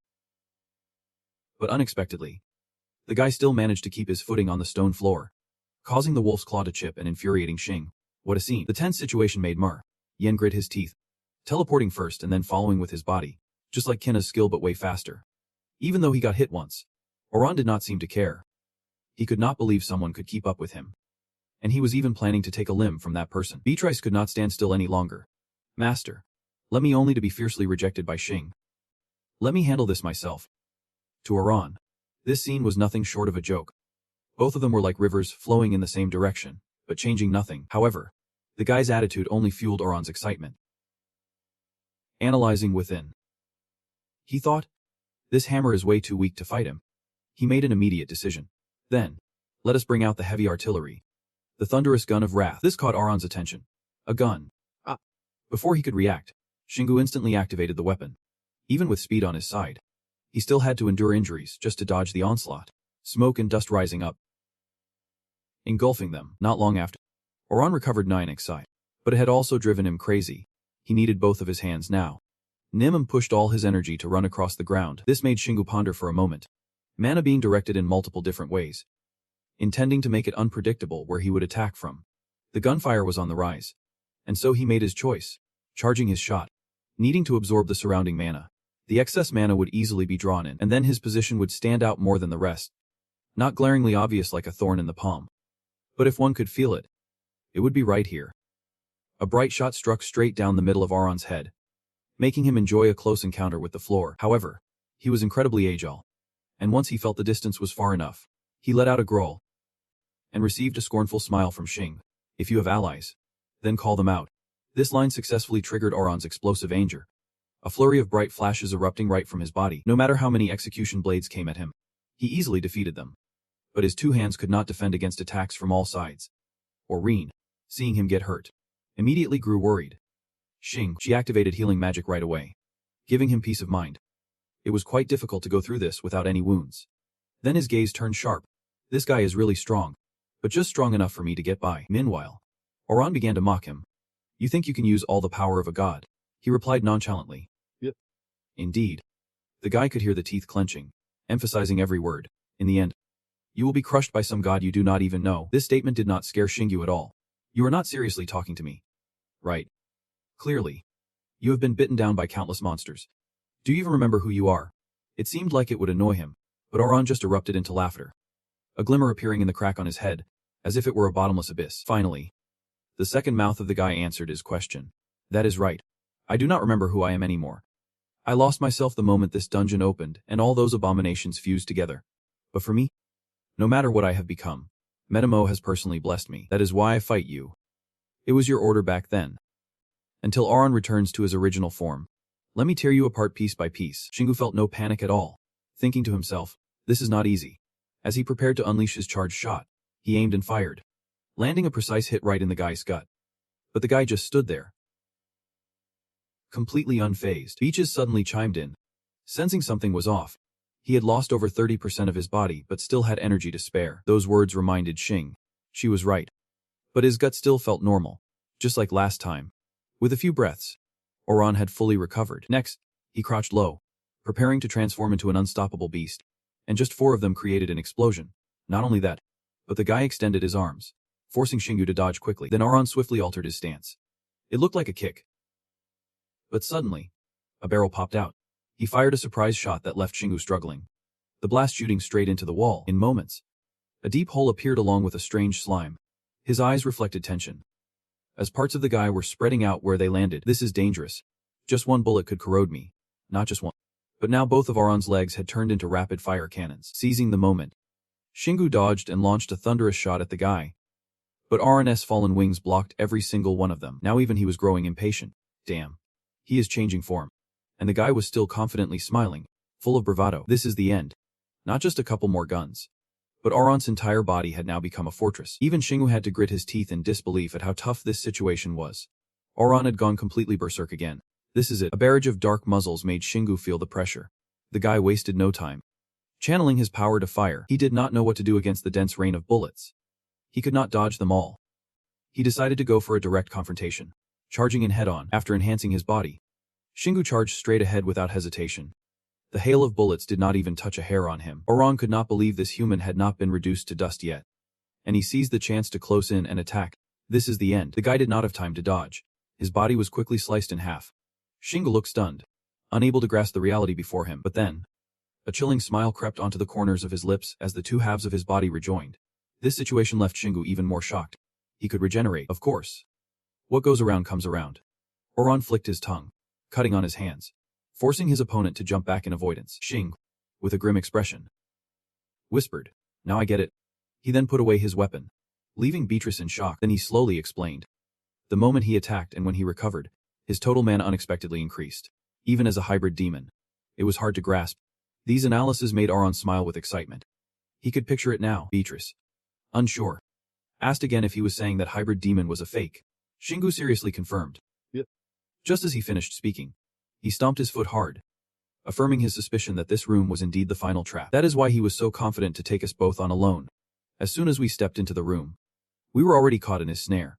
But unexpectedly, the guy still managed to keep his footing on the stone floor, causing the wolf's claw to chip and infuriating Xing. What a scene. The tense situation made Yen grit his teeth, teleporting first and then following with his body, just like Kina's skill but way faster. Even though he got hit once, Aran did not seem to care. He could not believe someone could keep up with him. And he was even planning to take a limb from that person. Beatrice could not stand still any longer. Master, let me only to be fiercely rejected by Xing. Let me handle this myself. To Aran, this scene was nothing short of a joke. Both of them were like rivers flowing in the same direction, but changing nothing. However, the guy's attitude only fueled Aran's excitement. Analyzing within, he thought, this hammer is way too weak to fight him. He made an immediate decision. Then, let us bring out the heavy artillery. The thunderous gun of wrath. This caught Aran's attention. A gun. Before he could react, Xingu instantly activated the weapon. Even with speed on his side, he still had to endure injuries just to dodge the onslaught. Smoke and dust rising up, engulfing them. Not long after, Aran recovered 9xi, but it had also driven him crazy. He needed both of his hands now. Nimam pushed all his energy to run across the ground. This made Xingu ponder for a moment. Mana being directed in multiple different ways, intending to make it unpredictable where he would attack from. The gunfire was on the rise, and so he made his choice, charging his shot, needing to absorb the surrounding mana. The excess mana would easily be drawn in, and then his position would stand out more than the rest. Not glaringly obvious like a thorn in the palm, but if one could feel it, it would be right here. A bright shot struck straight down the middle of Aran's head, making him enjoy a close encounter with the floor. However, he was incredibly agile, and once he felt the distance was far enough, he let out a growl and received a scornful smile from Xing. If you have allies, then call them out. This line successfully triggered Aran's explosive anger. A flurry of bright flashes erupting right from his body. No matter how many execution blades came at him, he easily defeated them. But his two hands could not defend against attacks from all sides. Aurene, seeing him get hurt, immediately grew worried. She activated healing magic right away, giving him peace of mind. It was quite difficult to go through this without any wounds. Then his gaze turned sharp. This guy is really strong, but just strong enough for me to get by. Meanwhile, Aran began to mock him. You think you can use all the power of a god? He replied nonchalantly. Yep. Indeed. The guy could hear the teeth clenching, emphasizing every word. In the end, you will be crushed by some god you do not even know. This statement did not scare Xingyu at all. You are not seriously talking to me, right? Clearly. You have been bitten down by countless monsters. Do you even remember who you are? It seemed like it would annoy him, but Aran just erupted into laughter, a glimmer appearing in the crack on his head, as if it were a bottomless abyss. Finally, the second mouth of the guy answered his question. That is right. I do not remember who I am anymore. I lost myself the moment this dungeon opened and all those abominations fused together. But for me, no matter what I have become, Metamo has personally blessed me. That is why I fight you. It was your order back then. Until Aron returns to his original form. Let me tear you apart piece by piece. Shingu felt no panic at all, thinking to himself, this is not easy. As he prepared to unleash his charged shot, he aimed and fired, landing a precise hit right in the guy's gut. But the guy just stood there, completely unfazed. Beaches suddenly chimed in, sensing something was off. He had lost over 30% of his body but still had energy to spare. Those words reminded Xing. She was right. But his gut still felt normal, just like last time. With a few breaths, Aron had fully recovered. Next, he crouched low, preparing to transform into an unstoppable beast. And just 4 of them created an explosion. Not only that, but the guy extended his arms, forcing Xingu to dodge quickly. Then Aron swiftly altered his stance. It looked like a kick. But suddenly, a barrel popped out. He fired a surprise shot that left Xingu struggling, the blast shooting straight into the wall. In moments, a deep hole appeared along with a strange slime. His eyes reflected tension, as parts of the guy were spreading out where they landed. This is dangerous. Just one bullet could corrode me. Not just one. But now both of Aron's legs had turned into rapid-fire cannons. Seizing the moment, Xingu dodged and launched a thunderous shot at the guy. But Aron's fallen wings blocked every single one of them. Now even he was growing impatient. Damn. He is changing form. And the guy was still confidently smiling, full of bravado. This is the end. Not just a couple more guns. But Aron's entire body had now become a fortress. Even Xingu had to grit his teeth in disbelief at how tough this situation was. Aron had gone completely berserk again. This is it. A barrage of dark muzzles made Xingu feel the pressure. The guy wasted no time. Channeling his power to fire, he did not know what to do against the dense rain of bullets. He could not dodge them all. He decided to go for a direct confrontation, charging in head-on. After enhancing his body, Xingu charged straight ahead without hesitation. The hail of bullets did not even touch a hair on him. Aron could not believe this human had not been reduced to dust yet. And he seized the chance to close in and attack. This is the end. The guy did not have time to dodge. His body was quickly sliced in half. Xingu looked stunned, unable to grasp the reality before him. But then, a chilling smile crept onto the corners of his lips as the 2 halves of his body rejoined. This situation left Xingu even more shocked. He could regenerate, of course. What goes around comes around. Aron flicked his tongue, cutting on his hands, forcing his opponent to jump back in avoidance. Xing, with a grim expression, whispered, "Now I get it." He then put away his weapon, leaving Beatrice in shock. Then he slowly explained. The moment he attacked and when he recovered, his total mana unexpectedly increased. Even as a hybrid demon, it was hard to grasp. These analyses made Aron smile with excitement. He could picture it now. Beatrice, unsure, asked again if he was saying that hybrid demon was a fake. Xingu seriously confirmed. Yep. Just as he finished speaking, he stomped his foot hard, affirming his suspicion that this room was indeed the final trap. That is why he was so confident to take us both on alone. As soon as we stepped into the room, we were already caught in his snare.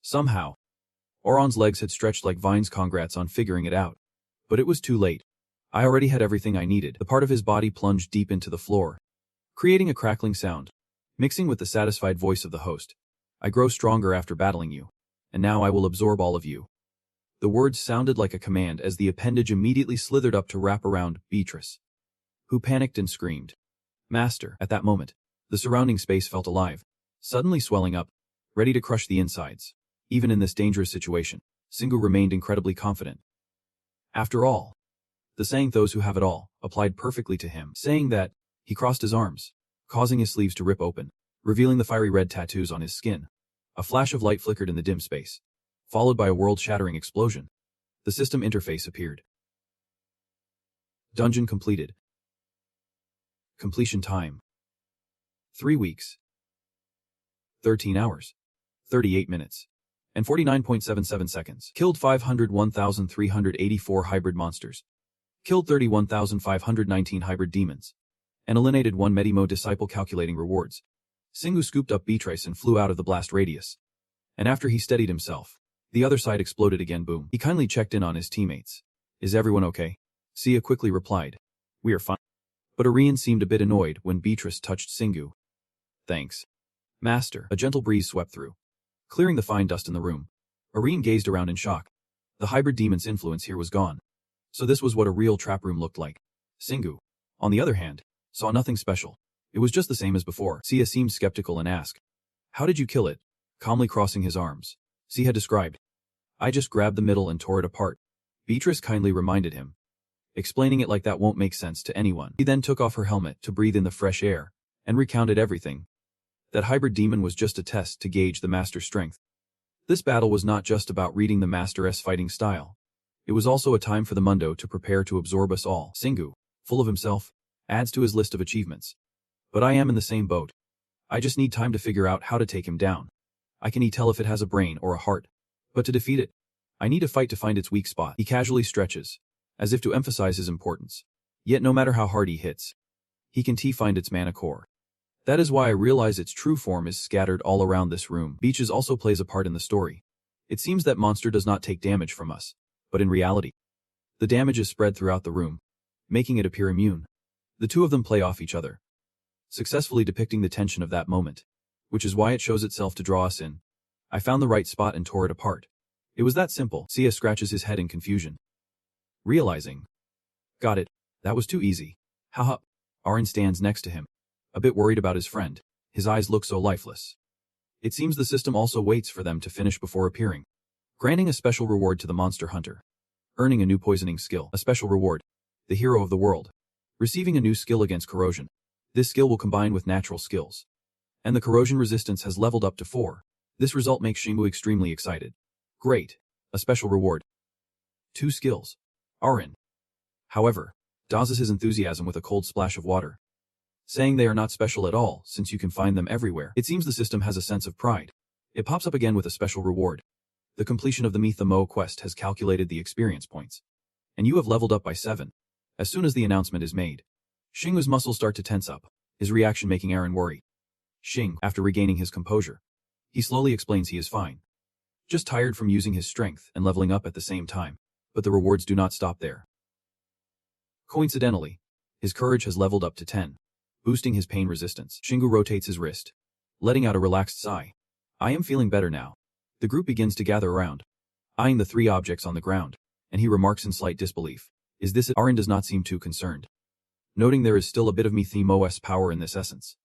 Somehow, Aron's legs had stretched like vines. Congrats on figuring it out. But it was too late. I already had everything I needed. The part of his body plunged deep into the floor, creating a crackling sound, mixing with the satisfied voice of the host. I grow stronger after battling you, and now I will absorb all of you. The words sounded like a command as the appendage immediately slithered up to wrap around Beatrice, who panicked and screamed, "Master!" At that moment, the surrounding space felt alive, suddenly swelling up, ready to crush the insides. Even in this dangerous situation, Xingu remained incredibly confident. After all, the saying "those who have it all" applied perfectly to him. Saying that, he crossed his arms, causing his sleeves to rip open, revealing the fiery red tattoos on his skin. A flash of light flickered in the dim space, followed by a world-shattering explosion. The system interface appeared. Dungeon completed. Completion time: 3 weeks, 13 hours, 38 minutes, and 49.77 seconds. Killed 501,384 hybrid monsters. Killed 31,519 hybrid demons. And eliminated 1 Medimo disciple. Calculating rewards. Xingu scooped up Beatrice and flew out of the blast radius. And after he steadied himself, the other side exploded again. Boom. He kindly checked in on his teammates. "Is everyone okay?" Sia quickly replied, "We are fine." But Arian seemed a bit annoyed when Beatrice touched Xingu. "Thanks, Master." A gentle breeze swept through, clearing the fine dust in the room. Arian gazed around in shock. The hybrid demon's influence here was gone. So this was what a real trap room looked like. Xingu, on the other hand, saw nothing special. It was just the same as before. Sia seemed skeptical and asked, "How did you kill it?" Calmly crossing his arms, Sia described, "I just grabbed the middle and tore it apart." Beatrice kindly reminded him. Explaining it like that won't make sense to anyone. He then took off her helmet to breathe in the fresh air, and recounted everything. That hybrid demon was just a test to gauge the master's strength. This battle was not just about reading the master's fighting style. It was also a time for the Mundo to prepare to absorb us all. Xinggu, full of himself, adds to his list of achievements. But I am in the same boat. I just need time to figure out how to take him down. I can tell if it has a brain or a heart. But to defeat it, I need a fight to find its weak spot. He casually stretches, as if to emphasize his importance. Yet no matter how hard he hits, he can find its mana core. That is why I realize its true form is scattered all around this room. Beaches also plays a part in the story. It seems that monster does not take damage from us, but in reality, the damage is spread throughout the room, making it appear immune. The two of them play off each other, successfully depicting the tension of that moment, which is why it shows itself to draw us in. I found the right spot and tore it apart. It was that simple. Sia scratches his head in confusion, realizing, got it, that was too easy. Haha. Arin stands next to him, a bit worried about his friend. His eyes look so lifeless. It seems the system also waits for them to finish before appearing, granting a special reward to the monster hunter. Earning a new poisoning skill. A special reward. The hero of the world. Receiving a new skill against corrosion. This skill will combine with natural skills. And the corrosion resistance has leveled up to 4. This result makes Xingwu extremely excited. Great. A special reward. 2 skills. Arin, however, doses his enthusiasm with a cold splash of water, saying they are not special at all since you can find them everywhere. It seems the system has a sense of pride. It pops up again with a special reward. The completion of the Meet the Mo quest has calculated the experience points, and you have leveled up by 7. As soon as the announcement is made, Xingwu's muscles start to tense up, his reaction making Arin worry. Xing, after regaining his composure, he slowly explains he is fine, just tired from using his strength and leveling up at the same time. But the rewards do not stop there. Coincidentally, his courage has leveled up to 10, boosting his pain resistance. Xingwu rotates his wrist, letting out a relaxed sigh. I am feeling better now. The group begins to gather around, eyeing the 3 objects on the ground, and he remarks in slight disbelief. Is this it? Arin does not seem too concerned, noting there is still a bit of Methemos power in this essence.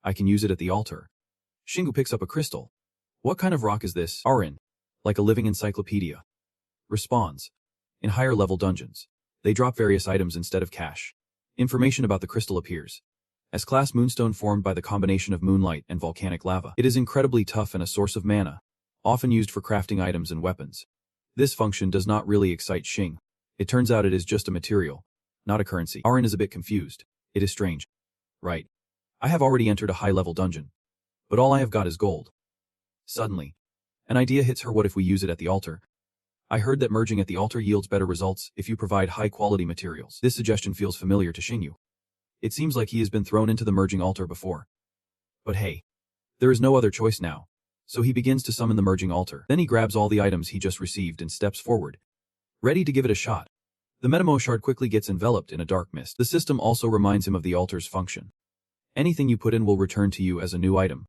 I can use it at the altar. Xingwu picks up a crystal. What kind of rock is this? Arin, like a living encyclopedia, responds. In higher level dungeons, they drop various items instead of cash. Information about the crystal appears. As class moonstone formed by the combination of moonlight and volcanic lava. It is incredibly tough and a source of mana, often used for crafting items and weapons. This function does not really excite Xing. It turns out it is just a material, not a currency. Arin is a bit confused. It is strange. Right. I have already entered a high-level dungeon, but all I have got is gold. Suddenly, an idea hits her. What if we use it at the altar? I heard that merging at the altar yields better results if you provide high-quality materials. This suggestion feels familiar to Xingyu. It seems like he has been thrown into the merging altar before. But hey, there is no other choice now, so he begins to summon the merging altar. Then he grabs all the items he just received and steps forward, ready to give it a shot. The Metamo shard quickly gets enveloped in a dark mist. The system also reminds him of the altar's function. Anything you put in will return to you as a new item.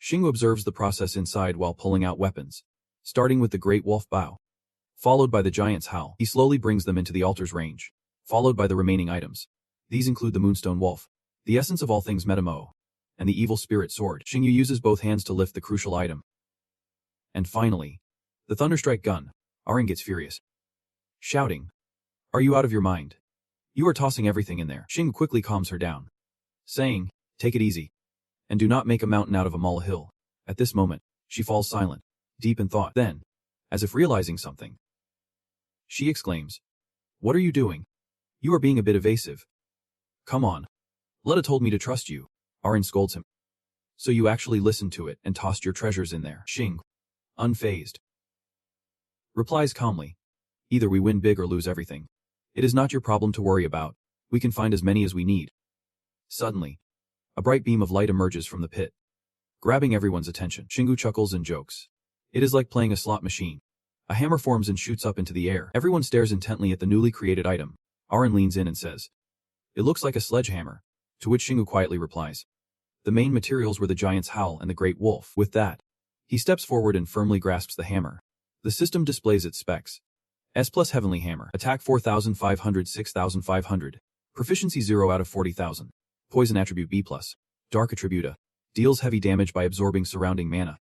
Xingyu observes the process inside while pulling out weapons, starting with the Great Wolf Bow, followed by the Giant's Howl. He slowly brings them into the altar's range, followed by the remaining items. These include the Moonstone Wolf, the essence of all things Metamo, and the Evil Spirit Sword. Xingyu uses both hands to lift the crucial item. And finally, the Thunderstrike gun. Arin gets furious, shouting, "Are you out of your mind? You are tossing everything in there." Xingyu quickly calms her down, saying, "Take it easy, and do not make a mountain out of a molehill." At this moment, she falls silent, deep in thought. Then, as if realizing something, she exclaims, "What are you doing? You are being a bit evasive. Come on. Letta told me to trust you." Arin scolds him. "So you actually listened to it and tossed your treasures in there?" Xing, unfazed, replies calmly, "Either we win big or lose everything. It is not your problem to worry about. We can find as many as we need." Suddenly, a bright beam of light emerges from the pit, grabbing everyone's attention. Xingyu chuckles and jokes. It is like playing a slot machine. A hammer forms and shoots up into the air. Everyone stares intently at the newly created item. Arin leans in and says, "It looks like a sledgehammer," to which Xingyu quietly replies, "The main materials were the Giant's Howl and the Great Wolf." With that, he steps forward and firmly grasps the hammer. The system displays its specs. S+ Heavenly Hammer. Attack 4,500 6,500. Proficiency 0 out of 40,000. Poison attribute B+. Dark attribute A. Deals heavy damage by absorbing surrounding mana.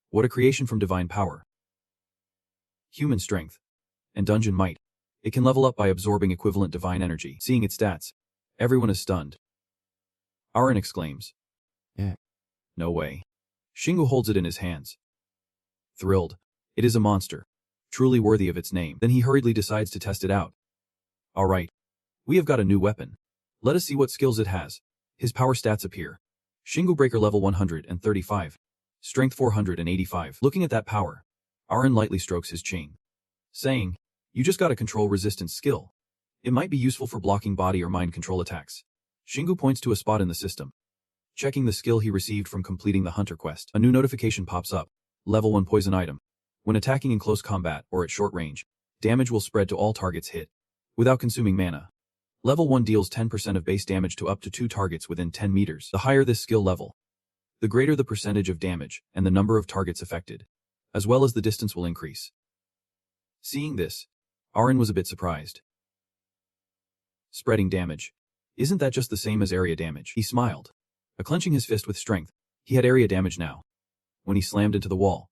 What a creation from divine power. Human strength. And dungeon might. It can level up by absorbing equivalent divine energy. Seeing its stats, everyone is stunned. Aaron exclaims. No way. Shingu holds it in his hands. Thrilled. It is a monster. Truly worthy of its name. Then he hurriedly decides to test it out. Alright. We have got a new weapon. Let us see what skills it has. His power stats appear. Shingu Breaker level 135. Strength 485. Looking at that power, Aaron lightly strokes his chin, saying, you just got a control resistance skill. It might be useful for blocking body or mind control attacks. Shingu points to a spot in the system. Checking the skill he received from completing the Hunter quest, a new notification pops up. Level 1 poison item. When attacking in close combat or at short range, damage will spread to all targets hit, without consuming mana. Level 1 deals 10% of base damage to up to 2 targets within 10 meters. The higher this skill level, the greater the percentage of damage and the number of targets affected, as well as the distance will increase. Seeing this, Aaron was a bit surprised. Spreading damage. Isn't that just the same as area damage? He smiled. Clenching his fist with strength, he had area damage now. When he slammed into the wall,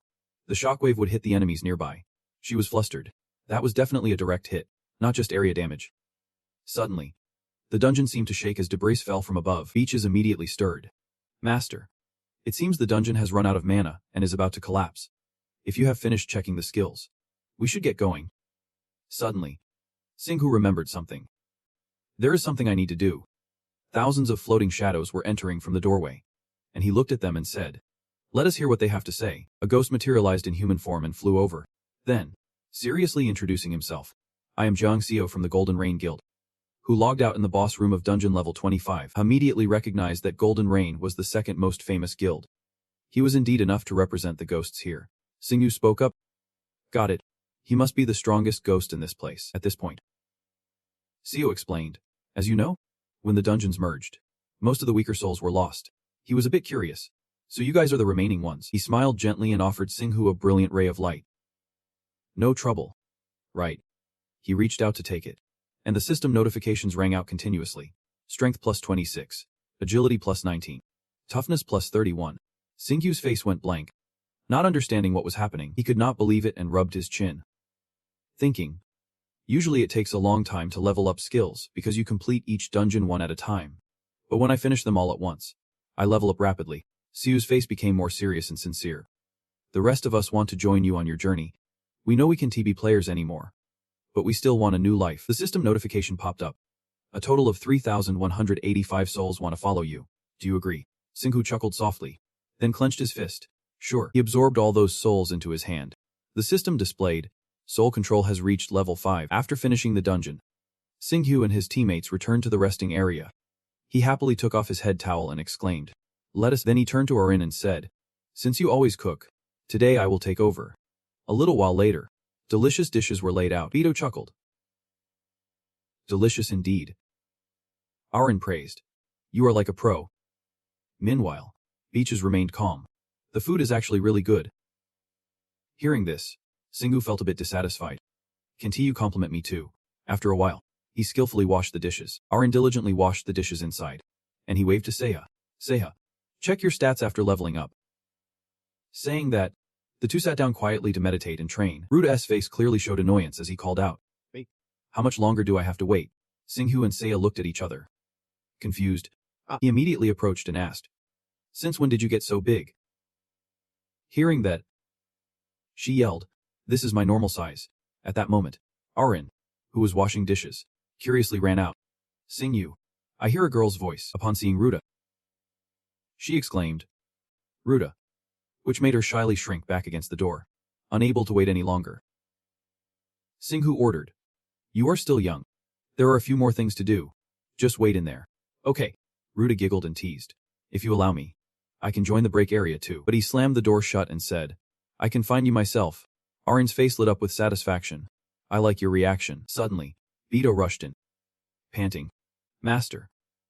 the shockwave would hit the enemies nearby. She was flustered. That was definitely a direct hit, not just area damage. Suddenly, the dungeon seemed to shake as debris fell from above. Beaches immediately stirred. Master. It seems the dungeon has run out of mana and is about to collapse. If you have finished checking the skills, we should get going. Suddenly, Singhu remembered something. There is something I need to do. Thousands of floating shadows were entering from the doorway, and he looked at them and said, let us hear what they have to say. A ghost materialized in human form and flew over. Then, seriously introducing himself, I am Jiang Xiao from the Golden Rain Guild, who logged out in the boss room of dungeon level 25. Immediately recognized that Golden Rain was the second most famous guild. He was indeed enough to represent the ghosts here. Singhu spoke up. Got it. He must be the strongest ghost in this place at this point. Xiao explained. As you know, when the dungeons merged, most of the weaker souls were lost. He was a bit curious. So you guys are the remaining ones. He smiled gently and offered Singhu a brilliant ray of light. No trouble. Right. He reached out to take it, and the system notifications rang out continuously. Strength plus 26. Agility plus 19. Toughness plus 31. Singhu's face went blank. Not understanding what was happening, he could not believe it and rubbed his chin. Thinking. Usually it takes a long time to level up skills because you complete each dungeon one at a time. But when I finish them all at once, I level up rapidly. Xiu's face became more serious and sincere. The rest of us want to join you on your journey. We know we can't be players anymore, but we still want a new life. The system notification popped up. A total of 3,185 souls want to follow you. Do you agree? Singhu chuckled softly, then clenched his fist. Sure. He absorbed all those souls into his hand. The system displayed, soul control has reached level 5. After finishing the dungeon, Singhu and his teammates returned to the resting area. He happily took off his head towel and exclaimed, let us. Then he turned to Arin and said, since you always cook, today I will take over. A little while later, delicious dishes were laid out. Beto chuckled. Delicious indeed. Arin praised. You are like a pro. Meanwhile, Beaches remained calm. The food is actually really good. Hearing this, Singhu felt a bit dissatisfied. Can't you compliment me too? After a while, he skillfully washed the dishes. Arin diligently washed the dishes inside, and he waved to Seiya. Seiya, check your stats after leveling up. Saying that, the two sat down quietly to meditate and train. Ruda's face clearly showed annoyance as he called out. Wait. How much longer do I have to wait? Singhu and Seiya looked at each other. Confused, he immediately approached and asked, since when did you get so big? Hearing that, she yelled, this is my normal size. At that moment, Arin, who was washing dishes, curiously ran out. Singhu, I hear a girl's voice. Upon seeing Ruda, she exclaimed, Ruda, which made her shyly shrink back against the door, unable to wait any longer. Singhu ordered, you are still young. There are a few more things to do. Just wait in there. Okay. Ruda giggled and teased. If you allow me, I can join the break area too. But he slammed the door shut and said, I can find you myself. Arin's face lit up with satisfaction. I like your reaction. Suddenly, Beto rushed in, panting. Master.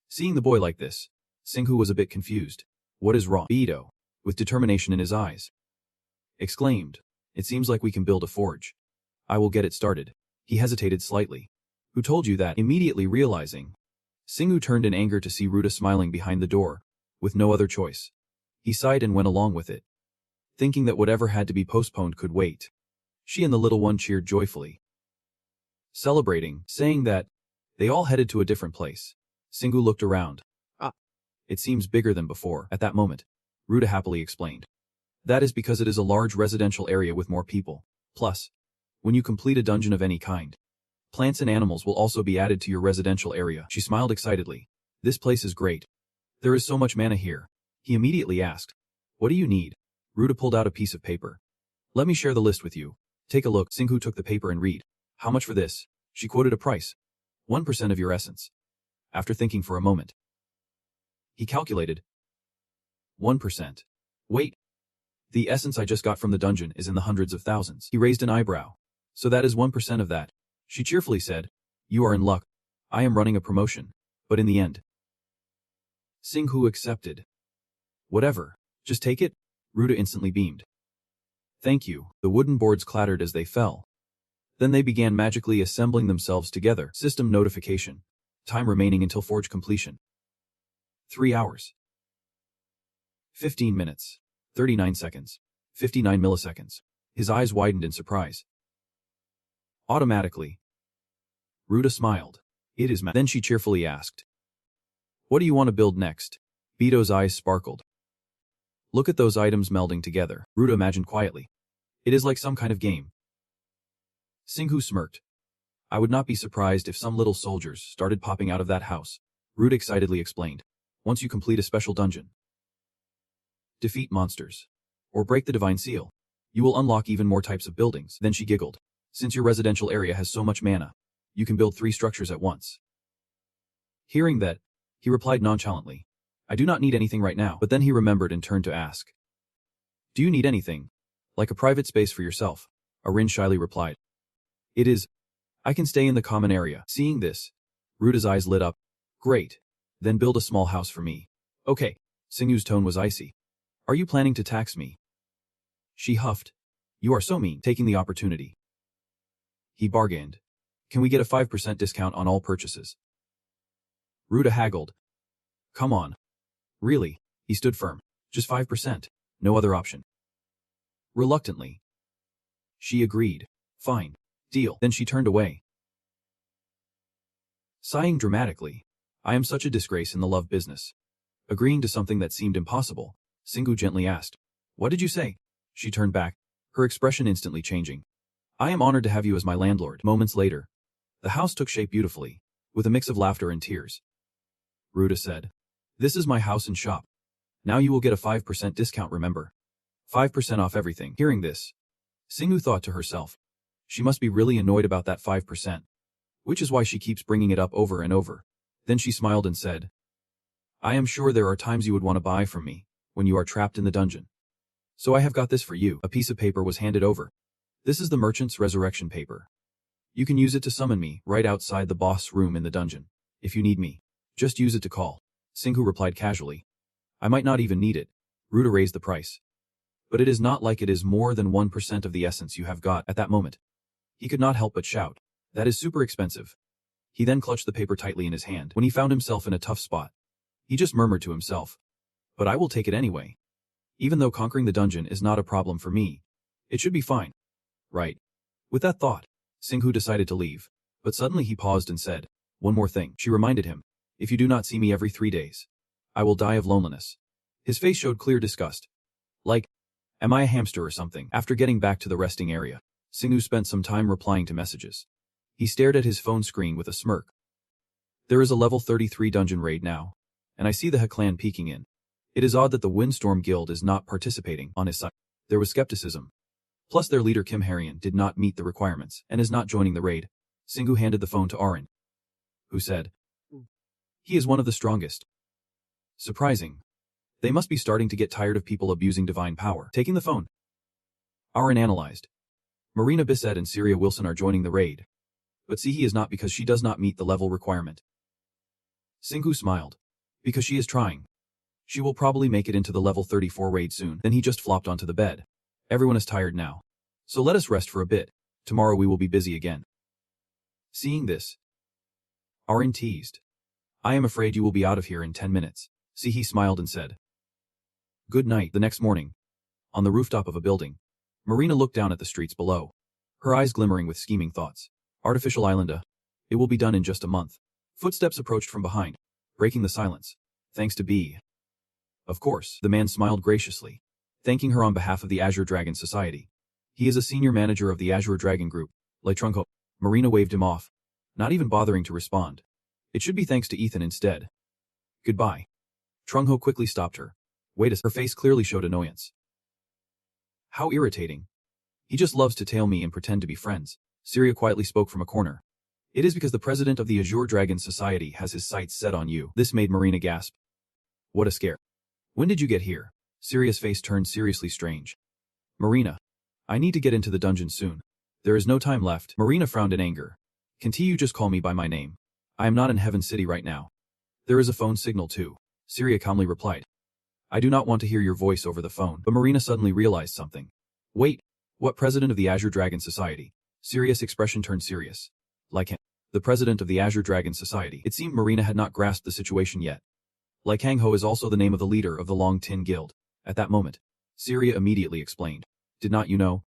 Seeing the boy like this, Singhu was a bit confused. What is wrong? Beto, with determination in his eyes, exclaimed, it seems like we can build a forge. I will get it started. He hesitated slightly. Who told you that? Immediately realizing, Singhu turned in anger to see Ruda smiling behind the door, with no other choice. He sighed and went along with it, thinking that whatever had to be postponed could wait. She and the little one cheered joyfully. celebrating, saying that they all headed to a different place. Singu looked around. Ah, it seems bigger than before. At that moment, Ruta happily explained. That is because it is a large residential area with more people. Plus, when you complete a dungeon of any kind, plants and animals will also be added to your residential area. She smiled excitedly. This place is great. There is so much mana here. He immediately asked, what do you need? Ruta pulled out a piece of paper. Let me share the list with you. Take a look. Singu took the paper and read. How much for this? She quoted a price. 1% of your essence. After thinking for a moment, he calculated. 1%. Wait. The essence I just got from the dungeon is in the hundreds of thousands. He raised an eyebrow. So that is 1% of that. She cheerfully said, you are in luck. I am running a promotion. But in the end, Singhu accepted. Whatever. Just take it? Ruta instantly beamed. Thank you. The wooden boards clattered as they fell. Then they began magically assembling themselves together. System notification. Time remaining until forge completion. 3 hours. 15 minutes. 39 seconds. 59 milliseconds. His eyes widened in surprise. Automatically. Ruta smiled. It is Then she cheerfully asked. What do you want to build next? Bito's eyes sparkled. Look at those items melding together. Ruta imagined quietly. It is like some kind of game. Singhu smirked. I would not be surprised if some little soldiers started popping out of that house. Ruta excitedly explained. Once you complete a special dungeon, defeat monsters, or break the divine seal, you will unlock even more types of buildings. Then she giggled. Since your residential area has so much mana, you can build 3 structures at once. Hearing that, he replied nonchalantly. I do not need anything right now. But then he remembered and turned to ask. Do you need anything? Like a private space for yourself? Arin shyly replied. It is. I can stay in the common area. Seeing this, Ruta's eyes lit up. Great. Then build a small house for me. Okay. Singhu's tone was icy. Are you planning to tax me? She huffed. You are so mean. Taking the opportunity, he bargained. Can we get a 5% discount on all purchases? Ruta haggled. Come on. Really? He stood firm. Just 5%. No other option. Reluctantly, she agreed. Fine. Deal. Then she turned away. Sighing dramatically. I am such a disgrace in the love business. Agreeing to something that seemed impossible, Singhu gently asked. What did you say? She turned back, her expression instantly changing. I am honored to have you as my landlord. Moments later, the house took shape beautifully, with a mix of laughter and tears. Ruta said. This is my house and shop. Now you will get a 5% discount, remember? 5% off everything. Hearing this, Singhu thought to herself. She must be really annoyed about that 5%. Which is why she keeps bringing it up over and over. Then she smiled and said, I am sure there are times you would want to buy from me, when you are trapped in the dungeon. So I have got this for you. A piece of paper was handed over. This is the merchant's resurrection paper. You can use it to summon me right outside the boss room in the dungeon. If you need me, just use it to call. Singhu replied casually. I might not even need it. Ruta raised the price. But it is not like it is more than 1% of the essence you have got at that moment. He could not help but shout. That is super expensive. He then clutched the paper tightly in his hand. When he found himself in a tough spot, he just murmured to himself. But I will take it anyway. Even though conquering the dungeon is not a problem for me, it should be fine. Right. With that thought, Singhu decided to leave. But suddenly he paused and said, one more thing. She reminded him. If you do not see me every 3 days, I will die of loneliness. His face showed clear disgust. Like, am I a hamster or something? After getting back to the resting area, Singhu spent some time replying to messages. He stared at his phone screen with a smirk. There is a level 33 dungeon raid now, and I see the He clan peeking in. It is odd that the Windstorm Guild is not participating on his side. There was skepticism. Plus their leader Kim Harian did not meet the requirements and is not joining the raid. Singhu handed the phone to Arin, who said, he is one of the strongest. Surprising. They must be starting to get tired of people abusing divine power. Taking the phone, Arin analyzed. Marina Bissett and Syria Wilson are joining the raid. But see, he is not because she does not meet the level requirement. Singhu smiled. Because she is trying. She will probably make it into the level 34 raid soon. Then he just flopped onto the bed. Everyone is tired now. So let us rest for a bit. Tomorrow we will be busy again. Seeing this, Arin teased. I am afraid you will be out of here in 10 minutes. See, he smiled and said. Good night. The next morning, on the rooftop of a building, Marina looked down at the streets below, her eyes glimmering with scheming thoughts. Artificial island. It will be done in just a month. Footsteps approached from behind, breaking the silence. Thanks to B. Of course, the man smiled graciously, thanking her on behalf of the Azure Dragon Society. He is a senior manager of the Azure Dragon Group. Like Trunko. Marina waved him off, not even bothering to respond. It should be thanks to Ethan instead. Goodbye. Trungho quickly stopped her. Wait her face clearly showed annoyance. How irritating. He just loves to tail me and pretend to be friends. Syria quietly spoke from a corner. It is because the president of the Azure Dragon Society has his sights set on you. This made Marina gasp. What a scare. When did you get here? Syria's face turned seriously strange. Marina. I need to get into the dungeon soon. There is no time left. Marina frowned in anger. Can't you just call me by my name? I am not in Heaven City right now. There is a phone signal too. Syria calmly replied. I do not want to hear your voice over the phone. But Marina suddenly realized something. Wait, what president of the Azure Dragon Society? Syria's expression turned serious. Like him. The president of the Azure Dragon Society. It seemed Marina had not grasped the situation yet. Like Hang Ho is also the name of the leader of the Long Tin Guild. At that moment, Syria immediately explained. Did not you know?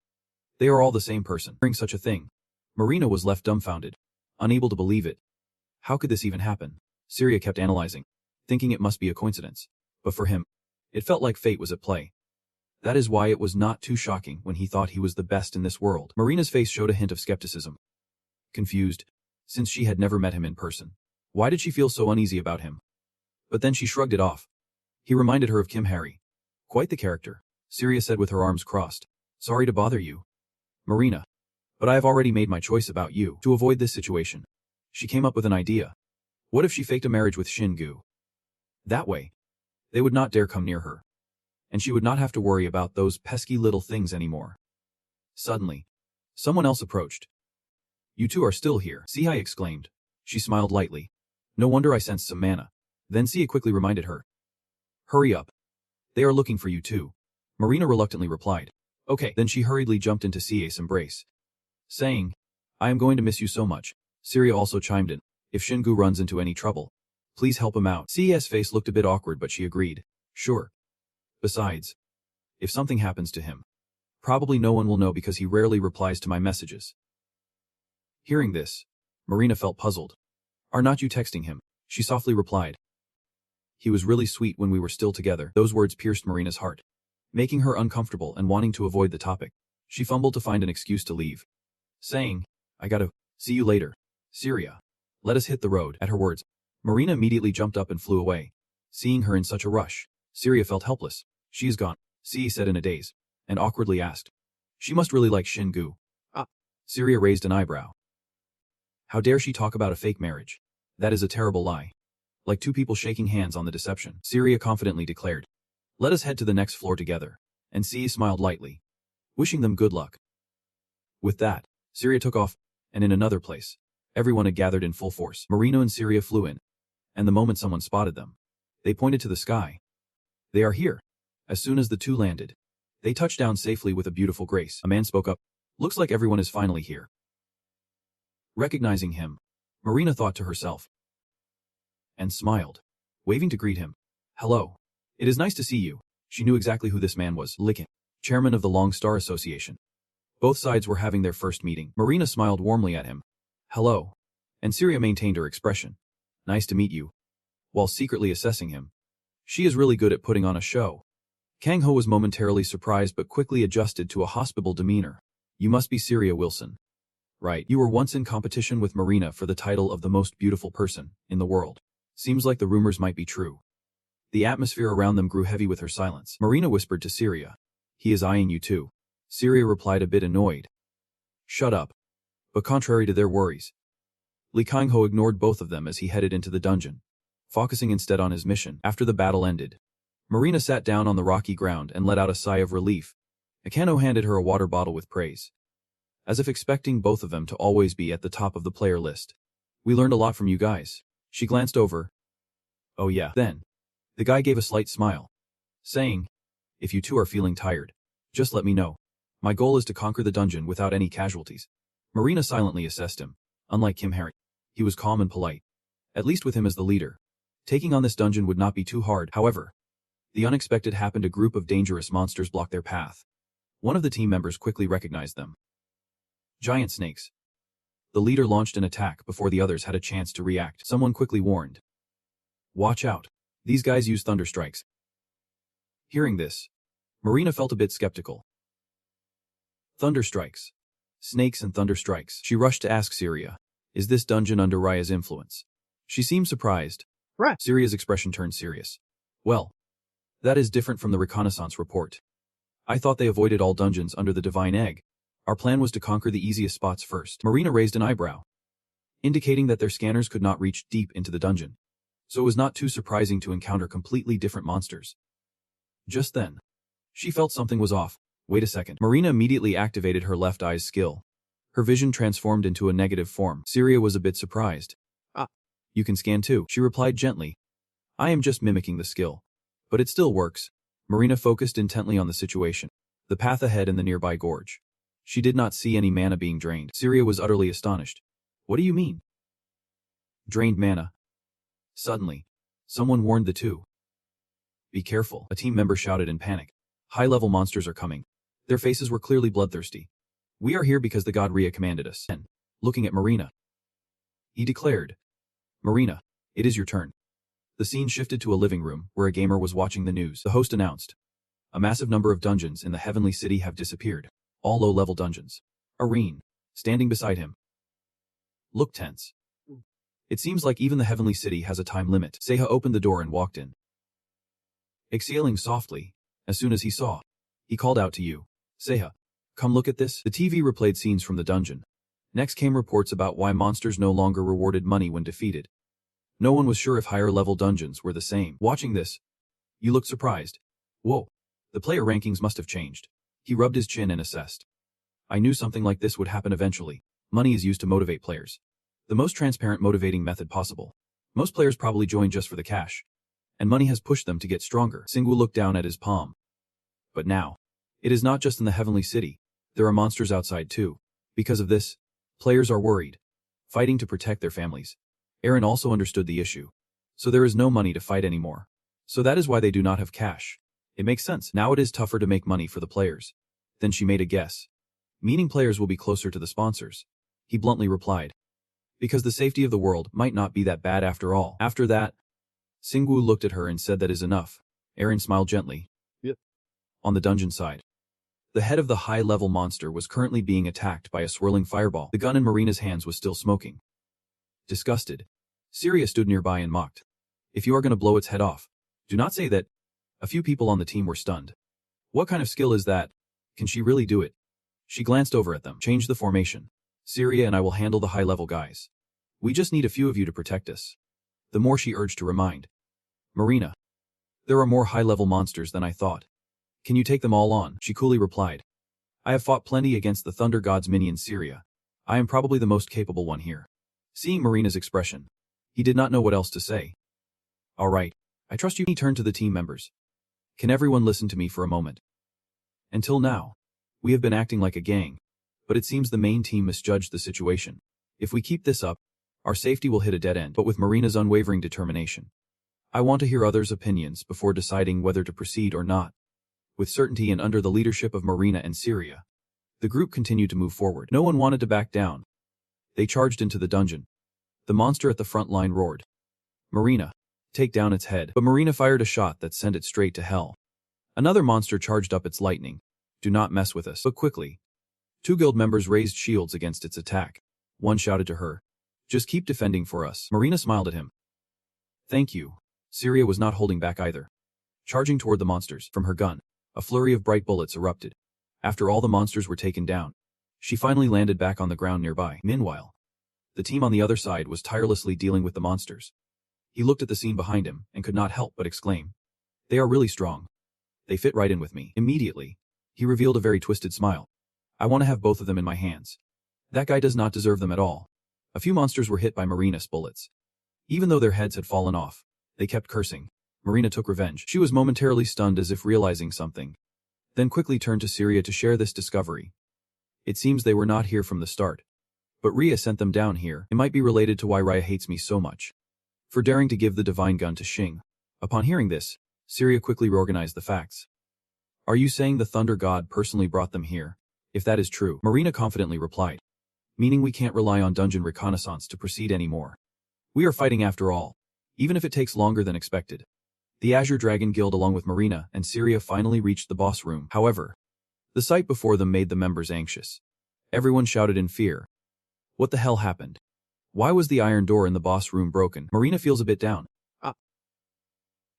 They are all the same person. Hearing such a thing, Marina was left dumbfounded, unable to believe it. How could this even happen? Syria kept analyzing, thinking it must be a coincidence. But for him, it felt like fate was at play. That is why it was not too shocking when he thought he was the best in this world. Marina's face showed a hint of skepticism. Confused, since she had never met him in person. Why did she feel so uneasy about him? But then she shrugged it off. He reminded her of Kim Harry. Quite the character, Syria said with her arms crossed. Sorry to bother you, Marina. But I have already made my choice about you. To avoid this situation, she came up with an idea. What if she faked a marriage with Shingu? That way, they would not dare come near her. And she would not have to worry about those pesky little things anymore. Suddenly, someone else approached. You two are still here, Sihai exclaimed. She smiled lightly. No wonder I sensed some mana. Then Sia quickly reminded her. Hurry up. They are looking for you too. Marina reluctantly replied. Okay. Then she hurriedly jumped into Sia's embrace, saying, I am going to miss you so much. Syria also chimed in. If Shingu runs into any trouble, please help him out. Sia's face looked a bit awkward but she agreed. Sure. Besides, if something happens to him, probably no one will know because he rarely replies to my messages. Hearing this, Marina felt puzzled. Are not you texting him? She softly replied. He was really sweet when we were still together. Those words pierced Marina's heart, making her uncomfortable and wanting to avoid the topic. She fumbled to find an excuse to leave, saying, I gotta, see you later. Syria. Let us hit the road. At her words, Marina immediately jumped up and flew away. Seeing her in such a rush, Syria felt helpless. She is gone, C said in a daze, and awkwardly asked. She must really like Shingu. Ah. Syria raised an eyebrow. How dare she talk about a fake marriage? That is a terrible lie. Like two people shaking hands on the deception, Syria confidently declared. Let us head to the next floor together. And C smiled lightly, wishing them good luck. With that, Syria took off, and in another place, everyone had gathered in full force. Marino and Syria flew in, and the moment someone spotted them, they pointed to the sky. They are here. As soon as the two landed, they touched down safely with a beautiful grace. A man spoke up. Looks like everyone is finally here. Recognizing him, Marina thought to herself, and smiled, waving to greet him. Hello. It is nice to see you. She knew exactly who this man was. Licken, chairman of the Long Star Association. Both sides were having their first meeting. Marina smiled warmly at him. Hello. And Syria maintained her expression. Nice to meet you. While secretly assessing him. She is really good at putting on a show. Kang Ho was momentarily surprised but quickly adjusted to a hospitable demeanor. You must be Syria Wilson. Right. You were once in competition with Marina for the title of the most beautiful person in the world. Seems like the rumors might be true. The atmosphere around them grew heavy with her silence. Marina whispered to Syria. He is eyeing you too. Syria replied a bit annoyed. Shut up. But contrary to their worries, Li Kangho ignored both of them as he headed into the dungeon, focusing instead on his mission. After the battle ended, Marina sat down on the rocky ground and let out a sigh of relief. Akano handed her a water bottle with praise, as if expecting both of them to always be at the top of the player list. We learned a lot from you guys. She glanced over. Oh yeah. Then, the guy gave a slight smile, saying, if you two are feeling tired, just let me know. My goal is to conquer the dungeon without any casualties. Marina silently assessed him. Unlike Kim Harry, he was calm and polite. At least with him as the leader, taking on this dungeon would not be too hard. However, the unexpected happened. A group of dangerous monsters blocked their path. One of the team members quickly recognized them. Giant snakes. The leader launched an attack before the others had a chance to react. Someone quickly warned. Watch out. These guys use thunder strikes. Hearing this, Marina felt a bit skeptical. Thunder strikes. Snakes and thunder strikes. She rushed to ask Syria, is this dungeon under Raya's influence? She seemed surprised. Right. Syria's expression turned serious. Well, that is different from the reconnaissance report. I thought they avoided all dungeons under the Divine Egg. Our plan was to conquer the easiest spots first. Marina raised an eyebrow, indicating that their scanners could not reach deep into the dungeon. So it was not too surprising to encounter completely different monsters. Just then, she felt something was off. Wait a second. Marina immediately activated her left eye's skill. Her vision transformed into a negative form. Syria was a bit surprised. You can scan too, she replied gently. I am just mimicking the skill. But it still works. Marina focused intently on the situation, the path ahead in the nearby gorge. She did not see any mana being drained. Syria was utterly astonished. What do you mean? Drained mana. Suddenly, someone warned the two. Be careful, a team member shouted in panic. High-level monsters are coming. Their faces were clearly bloodthirsty. We are here because the god Rhea commanded us. And, looking at Marina, he declared, Marina, it is your turn. The scene shifted to a living room where a gamer was watching the news. The host announced, a massive number of dungeons in the Heavenly City have disappeared. All low-level dungeons. Arene, standing beside him, looked tense. It seems like even the Heavenly City has a time limit. Seha opened the door and walked in. Exhaling softly, as soon as he saw, he called out to you. Seha, come look at this. The TV replayed scenes from the dungeon. Next came reports about why monsters no longer rewarded money when defeated. No one was sure if higher-level dungeons were the same. Watching this, you looked surprised. Whoa, the player rankings must have changed. He rubbed his chin and assessed. I knew something like this would happen eventually. Money is used to motivate players. The most transparent motivating method possible. Most players probably join just for the cash. And money has pushed them to get stronger. Singwu looked down at his palm. But now, it is not just in the Heavenly City. There are monsters outside too. Because of this, players are worried, fighting to protect their families. Aaron also understood the issue. So there is no money to fight anymore. So that is why they do not have cash. It makes sense. Now it is tougher to make money for the players. Then she made a guess. Meaning players will be closer to the sponsors. He bluntly replied. Because the safety of the world might not be that bad after all. After that, Singwu looked at her and said that is enough. Aaron smiled gently. Yep. On the dungeon side, the head of the high-level monster was currently being attacked by a swirling fireball. The gun in Marina's hands was still smoking. Disgusted, Syria stood nearby and mocked. If you are going to blow its head off, do not say that. A few people on the team were stunned. What kind of skill is that? Can she really do it? She glanced over at them. Change the formation. Syria and I will handle the high-level guys. We just need a few of you to protect us. The more she urged to remind. Marina. There are more high-level monsters than I thought. Can you take them all on? She coolly replied. I have fought plenty against the Thunder God's minion Syria. I am probably the most capable one here. Seeing Marina's expression, he did not know what else to say. All right, I trust you. He turned to the team members. Can everyone listen to me for a moment? Until now, we have been acting like a gang, but it seems the main team misjudged the situation. If we keep this up, our safety will hit a dead end. But with Marina's unwavering determination, I want to hear others' opinions before deciding whether to proceed or not. With certainty and under the leadership of Marina and Syria, the group continued to move forward. No one wanted to back down. They charged into the dungeon. The monster at the front line roared. Marina, take down its head. But Marina fired a shot that sent it straight to hell. Another monster charged up its lightning. Do not mess with us. But quickly, 2 guild members raised shields against its attack. One shouted to her, just keep defending for us. Marina smiled at him. Thank you. Syria was not holding back either. Charging toward the monsters, from her gun, a flurry of bright bullets erupted. After all the monsters were taken down, she finally landed back on the ground nearby. Meanwhile, the team on the other side was tirelessly dealing with the monsters. He looked at the scene behind him and could not help but exclaim. They are really strong. They fit right in with me. Immediately, he revealed a very twisted smile. I want to have both of them in my hands. That guy does not deserve them at all. A few monsters were hit by Marina's bullets. Even though their heads had fallen off, they kept cursing. Marina took revenge. She was momentarily stunned as if realizing something, then quickly turned to Syria to share this discovery. It seems they were not here from the start. But Rhea sent them down here. It might be related to why Rhea hates me so much. For daring to give the divine gun to Xing. Upon hearing this, Syria quickly reorganized the facts. Are you saying the Thunder God personally brought them here? If that is true, Marina confidently replied. meaning we can't rely on dungeon reconnaissance to proceed anymore. We are fighting after all, even if it takes longer than expected. The Azure Dragon Guild along with Marina and Syria finally reached the boss room. However, the sight before them made the members anxious. Everyone shouted in fear. What the hell happened? Why was the iron door in the boss room broken? Marina feels a bit down.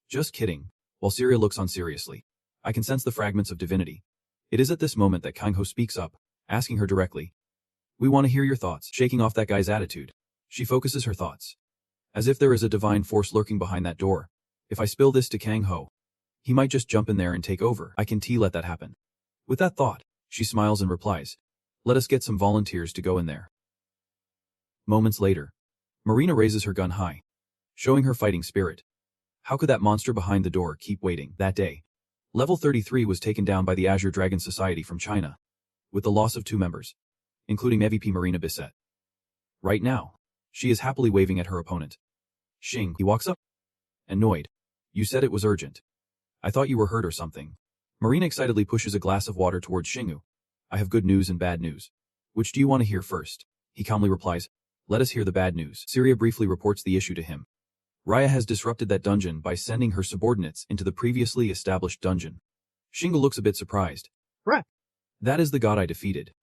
Just kidding. While Syria looks on seriously. I can sense the fragments of divinity. It is at this moment that Kangho speaks up, asking her directly. We want to hear your thoughts. Shaking off that guy's attitude, she focuses her thoughts. As if there is a divine force lurking behind that door. If I spill this to Kangho, he might just jump in there and take over. I can let that happen. With that thought, she smiles and replies. Let us get some volunteers to go in there. Moments later, Marina raises her gun high, showing her fighting spirit. How could that monster behind the door keep waiting? That day, Level 33 was taken down by the Azure Dragon Society from China, with the loss of 2 members, including MVP Marina Bisset. Right now, she is happily waving at her opponent. Xing, he walks up. Annoyed. You said it was urgent. I thought you were hurt or something. Marina excitedly pushes a glass of water towards Xingu. I have good news and bad news. Which do you want to hear first? He calmly replies. Let us hear the bad news. Syria briefly reports the issue to him. Raya has disrupted that dungeon by sending her subordinates into the previously established dungeon. Xingu looks a bit surprised. Right. That is the god I defeated.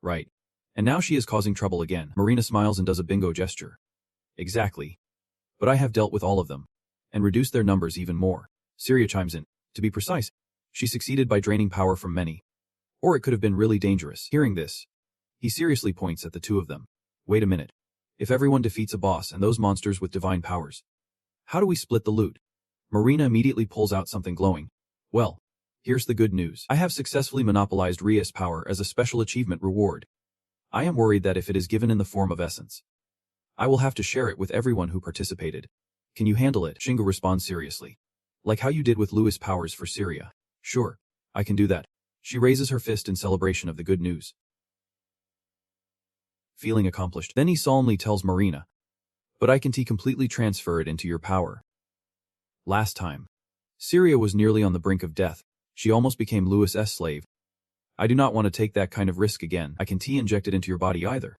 Right. And now she is causing trouble again. Marina smiles and does a bingo gesture. Exactly. But I have dealt with all of them, and reduced their numbers even more. Syria chimes in. To be precise, she succeeded by draining power from many. Or it could have been really dangerous. Hearing this, he seriously points at the 2 of them. Wait a minute. If everyone defeats a boss and those monsters with divine powers, how do we split the loot? Marina immediately pulls out something glowing. Well, here's the good news. I have successfully monopolized Ria's power as a special achievement reward. I am worried that if it is given in the form of essence, I will have to share it with everyone who participated. Can you handle it? Xingu responds seriously. Like how you did with Lewis' powers for Syria. Sure, I can do that. She raises her fist in celebration of the good news. Feeling accomplished, then he solemnly tells Marina. But I can completely transfer it into your power. Last time, Syria was nearly on the brink of death. She almost became Lewis' slave. I do not want to take that kind of risk again. I can inject it into your body either.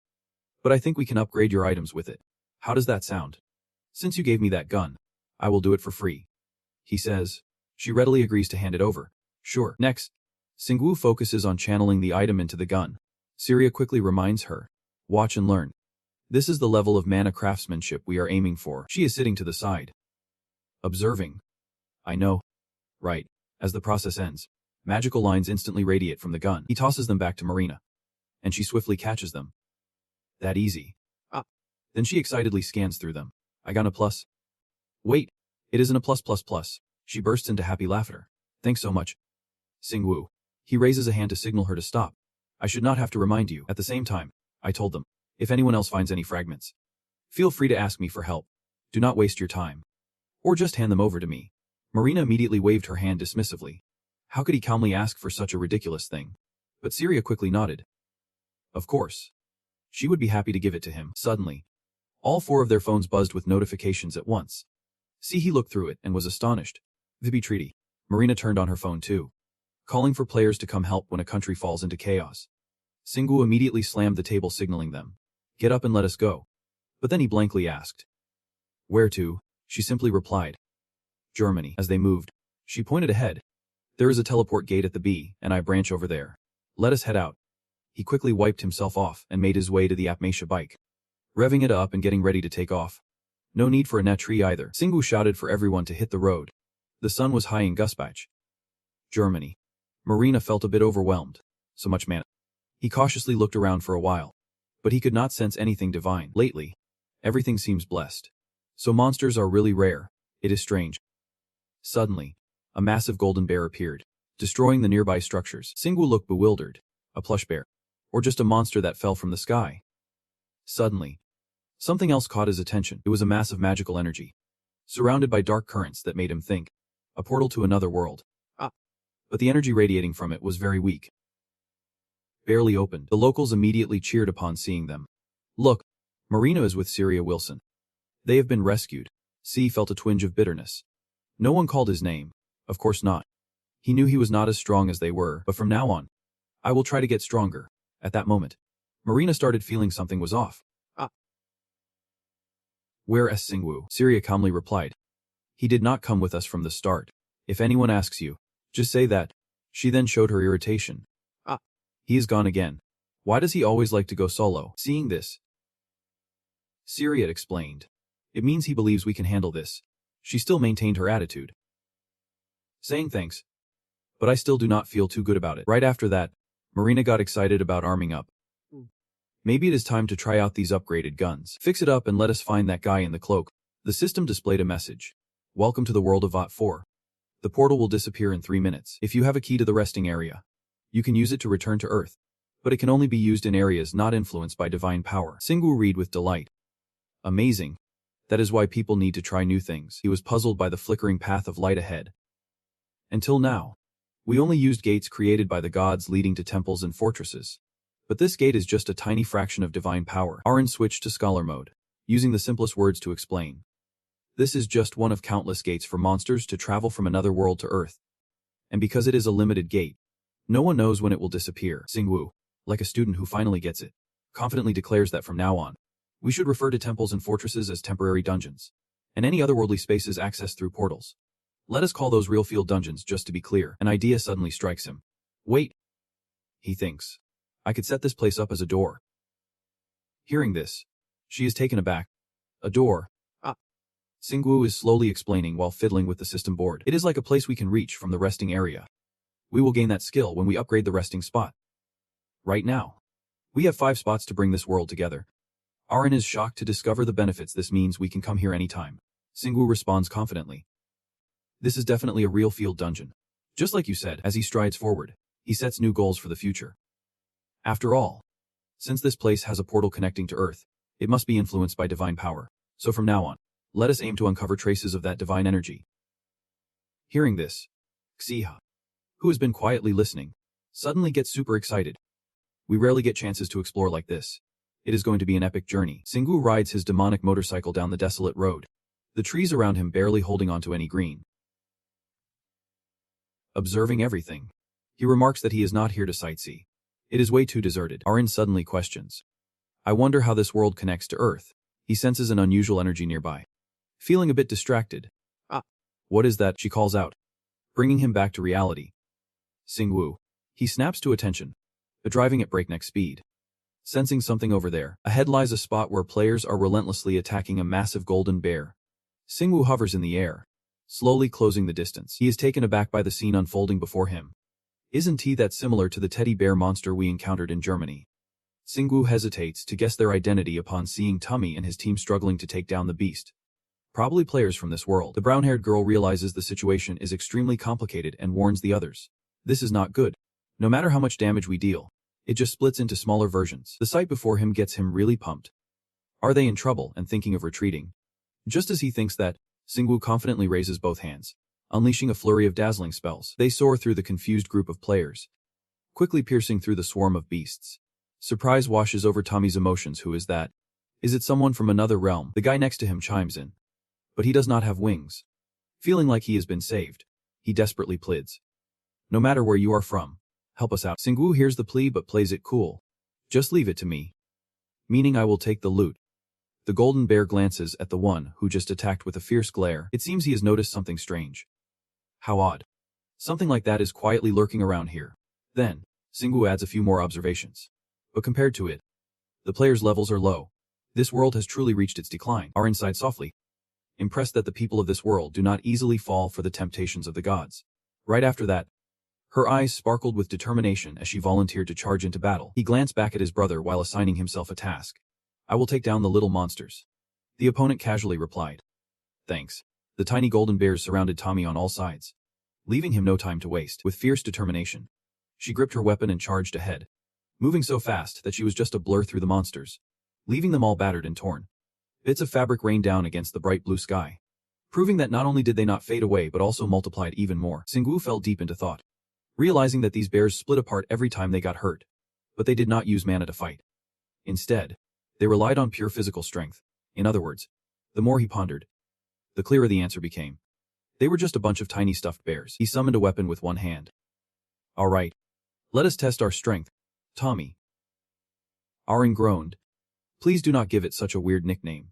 But I think we can upgrade your items with it. How does that sound? Since you gave me that gun, I will do it for free. He says. She readily agrees to hand it over. Sure. Next, Xingu focuses on channeling the item into the gun. Syria quickly reminds her. Watch and learn. This is the level of mana craftsmanship we are aiming for. She is sitting to the side, observing. I know. Right. As the process ends, magical lines instantly radiate from the gun. He tosses them back to Marina, and she swiftly catches them. That easy. Then she excitedly scans through them. I got a plus. Wait, it isn't a plus plus plus. She bursts into happy laughter. Thanks so much. Xingwu. He raises a hand to signal her to stop. I should not have to remind you. At the same time, I told them. If anyone else finds any fragments, feel free to ask me for help. Do not waste your time. Or just hand them over to me. Marina immediately waved her hand dismissively. How could he calmly ask for such a ridiculous thing? But Syria quickly nodded. Of course. She would be happy to give it to him. Suddenly, all 4 of their phones buzzed with notifications at once. He looked through it and was astonished. Vibi Treaty. Marina turned on her phone too, calling for players to come help when a country falls into chaos. Xingu immediately slammed the table signaling them. Get up and let us go. But then he blankly asked. Where to? She simply replied. Germany. As they moved, she pointed ahead. There is a teleport gate at the B and I branch over there. Let us head out. He quickly wiped himself off and made his way to the Apmatia bike, revving it up and getting ready to take off. No need for a net tree either. Xingu shouted for everyone to hit the road. The sun was high in Guspatch. Germany. Marina felt a bit overwhelmed. So much mana. He cautiously looked around for a while, but he could not sense anything divine. Lately, everything seems blessed. So monsters are really rare. It is strange. Suddenly, a massive golden bear appeared, destroying the nearby structures. Xingu looked bewildered. A plush bear. Or just a monster that fell from the sky. Suddenly, something else caught his attention. It was a mass of magical energy, surrounded by dark currents that made him think. A portal to another world. But the energy radiating from it was very weak. Barely opened. The locals immediately cheered upon seeing them. Look, Marina is with Syria Wilson. They have been rescued. C felt a twinge of bitterness. No one called his name. Of course not. He knew he was not as strong as they were, but from now on, I will try to get stronger. At that moment, Marina started feeling something was off. Where's Singwoo? Syria calmly replied. He did not come with us from the start. If anyone asks you, just say that. She then showed her irritation. He is gone again. Why does he always like to go solo? Seeing this, Syria explained. It means he believes we can handle this. She still maintained her attitude, saying thanks. But I still do not feel too good about it. Right after that, Marina got excited about arming up. Maybe it is time to try out these upgraded guns. Fix it up and let us find that guy in the cloak. The system displayed a message. Welcome to the world of VOT 4. The portal will disappear in 3 minutes. If you have a key to the resting area, you can use it to return to Earth. But it can only be used in areas not influenced by divine power. Singwoo read with delight. Amazing. That is why people need to try new things. He was puzzled by the flickering path of light ahead. Until now, we only used gates created by the gods leading to temples and fortresses. But this gate is just a tiny fraction of divine power. Arin switched to scholar mode, using the simplest words to explain. This is just one of countless gates for monsters to travel from another world to Earth. And because it is a limited gate, no one knows when it will disappear. Singwoo, like a student who finally gets it, confidently declares that from now on, we should refer to temples and fortresses as temporary dungeons, and any otherworldly spaces accessed through portals. Let us call those real field dungeons just to be clear. An idea suddenly strikes him. Wait, he thinks. I could set this place up as a door. Hearing this, she is taken aback. A door? Singwoo is slowly explaining while fiddling with the system board. It is like a place we can reach from the resting area. We will gain that skill when we upgrade the resting spot. Right now, we have 5 spots to bring this world together. Arin is shocked to discover the benefits this means we can come here anytime. Singwoo responds confidently. This is definitely a real field dungeon. Just like you said, as he strides forward, he sets new goals for the future. After all, since this place has a portal connecting to Earth, it must be influenced by divine power. So from now on, let us aim to uncover traces of that divine energy. Hearing this, Xiha, who has been quietly listening, suddenly gets super excited. We rarely get chances to explore like this. It is going to be an epic journey. Singwoo rides his demonic motorcycle down the desolate road, the trees around him barely holding onto any green. Observing everything, he remarks that he is not here to sightsee. It is way too deserted. Arin suddenly questions. I wonder how this world connects to Earth. He senses an unusual energy nearby. Feeling a bit distracted. What is that? She calls out, bringing him back to reality. Singwoo. He snaps to attention, driving at breakneck speed. Sensing something over there, ahead lies a spot where players are relentlessly attacking a massive golden bear. Singwoo hovers in the air, slowly closing the distance. He is taken aback by the scene unfolding before him. Isn't he that similar to the teddy bear monster we encountered in Germany? Singwoo hesitates to guess their identity upon seeing Tummy and his team struggling to take down the beast. Probably players from this world. The brown-haired girl realizes the situation is extremely complicated and warns the others. This is not good. No matter how much damage we deal, it just splits into smaller versions. The sight before him gets him really pumped. Are they in trouble and thinking of retreating? Just as he thinks that, Singwoo confidently raises both hands, unleashing a flurry of dazzling spells. They soar through the confused group of players, quickly piercing through the swarm of beasts. Surprise washes over Tommy's emotions. Who is that? Is it someone from another realm? The guy next to him chimes in. But he does not have wings. Feeling like he has been saved, he desperately pleads. No matter where you are from, help us out. Singwoo hears the plea but plays it cool. Just leave it to me. Meaning I will take the loot. The golden bear glances at the one who just attacked with a fierce glare. It seems he has noticed something strange. How odd. Something like that is quietly lurking around here. Then, Singwoo adds a few more observations. But compared to it, the players' levels are low. This world has truly reached its decline. Arin sighed softly, impressed that the people of this world do not easily fall for the temptations of the gods. Right after that, her eyes sparkled with determination as she volunteered to charge into battle. He glanced back at his brother while assigning himself a task. I will take down the little monsters. The opponent casually replied. Thanks. The tiny golden bears surrounded Tommy on all sides, leaving him no time to waste. With fierce determination, she gripped her weapon and charged ahead, moving so fast that she was just a blur through the monsters, leaving them all battered and torn. Bits of fabric rained down against the bright blue sky, proving that not only did they not fade away but also multiplied even more. Singwoo fell deep into thought, realizing that these bears split apart every time they got hurt, but they did not use mana to fight. Instead, they relied on pure physical strength. In other words, the more he pondered, the clearer the answer became. They were just a bunch of tiny stuffed bears. He summoned a weapon with one hand. All right. Let us test our strength, Tommy. Aaron groaned. Please do not give it such a weird nickname.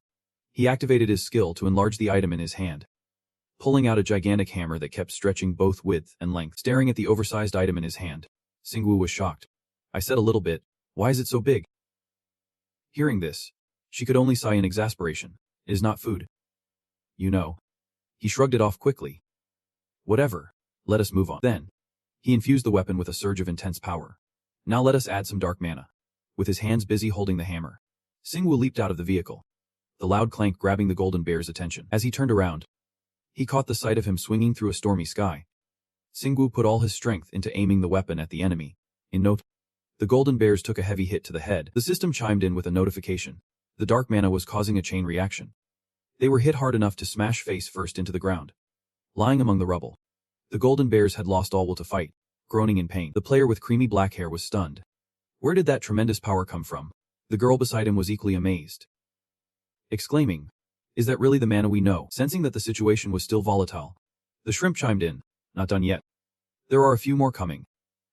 He activated his skill to enlarge the item in his hand, pulling out a gigantic hammer that kept stretching both width and length. Staring at the oversized item in his hand, Xingwu was shocked. I said a little bit, why is it so big? Hearing this, she could only sigh in exasperation. It is not food. You know. He shrugged it off quickly. Whatever. Let us move on. Then, he infused the weapon with a surge of intense power. Now let us add some dark mana. With his hands busy holding the hammer, Xingwu leaped out of the vehicle, the loud clank grabbing the golden bear's attention. As he turned around, he caught the sight of him swinging through a stormy sky. Xingwu put all his strength into aiming the weapon at the enemy. In no time, the golden bears took a heavy hit to the head. The system chimed in with a notification. The dark mana was causing a chain reaction. They were hit hard enough to smash face first into the ground, lying among the rubble. The golden bears had lost all will to fight, groaning in pain. The player with creamy black hair was stunned. Where did that tremendous power come from? The girl beside him was equally amazed, exclaiming, is that really the mana we know? Sensing that the situation was still volatile, the shrimp chimed in, not done yet. There are a few more coming.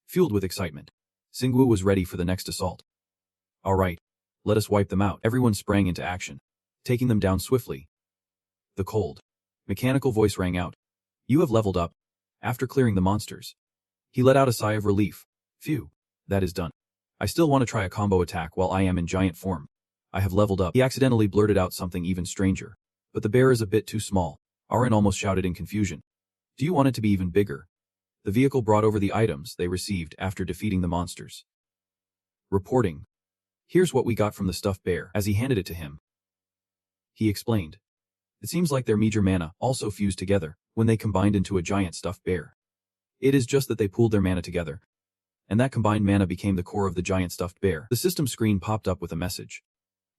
Fueled with excitement, Xingwu was ready for the next assault. All right, let us wipe them out. Everyone sprang into action, taking them down swiftly. The cold, mechanical voice rang out. You have leveled up. After clearing the monsters, he let out a sigh of relief. Phew, that is done. I still want to try a combo attack while I am in giant form. I have leveled up. He accidentally blurted out something even stranger. But the bear is a bit too small. Aaron almost shouted in confusion. Do you want it to be even bigger? The vehicle brought over the items they received after defeating the monsters. Reporting. Here's what we got from the stuffed bear. As he handed it to him, he explained. It seems like their meager mana also fused together when they combined into a giant stuffed bear. It is just that they pooled their mana together, and that combined mana became the core of the giant stuffed bear. The system screen popped up with a message.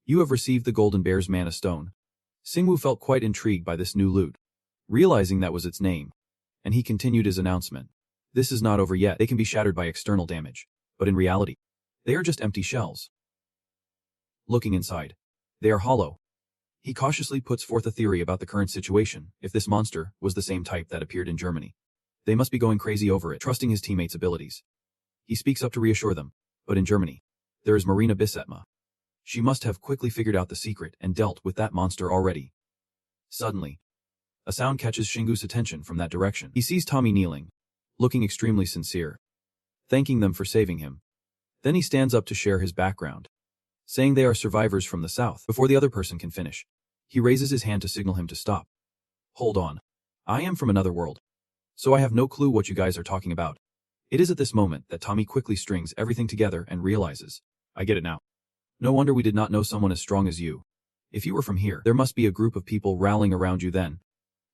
You have received the golden bear's mana stone. Xingwu felt quite intrigued by this new loot, realizing that was its name, and he continued his announcement. This is not over yet. They can be shattered by external damage, but in reality, they are just empty shells. Looking inside, they are hollow. He cautiously puts forth a theory about the current situation. If this monster was the same type that appeared in Germany, they must be going crazy over it, trusting his teammates' abilities. He speaks up to reassure them, but in Germany, there is Marina Bisetma. She must have quickly figured out the secret and dealt with that monster already. Suddenly, a sound catches Xinggu's attention from that direction. He sees Tommy kneeling, looking extremely sincere, thanking them for saving him. Then he stands up to share his background, saying they are survivors from the south. Before the other person can finish, he raises his hand to signal him to stop. Hold on. I am from another world, so I have no clue what you guys are talking about. It is at this moment that Tommy quickly strings everything together and realizes, I get it now. No wonder we did not know someone as strong as you. If you were from here, there must be a group of people rallying around you then.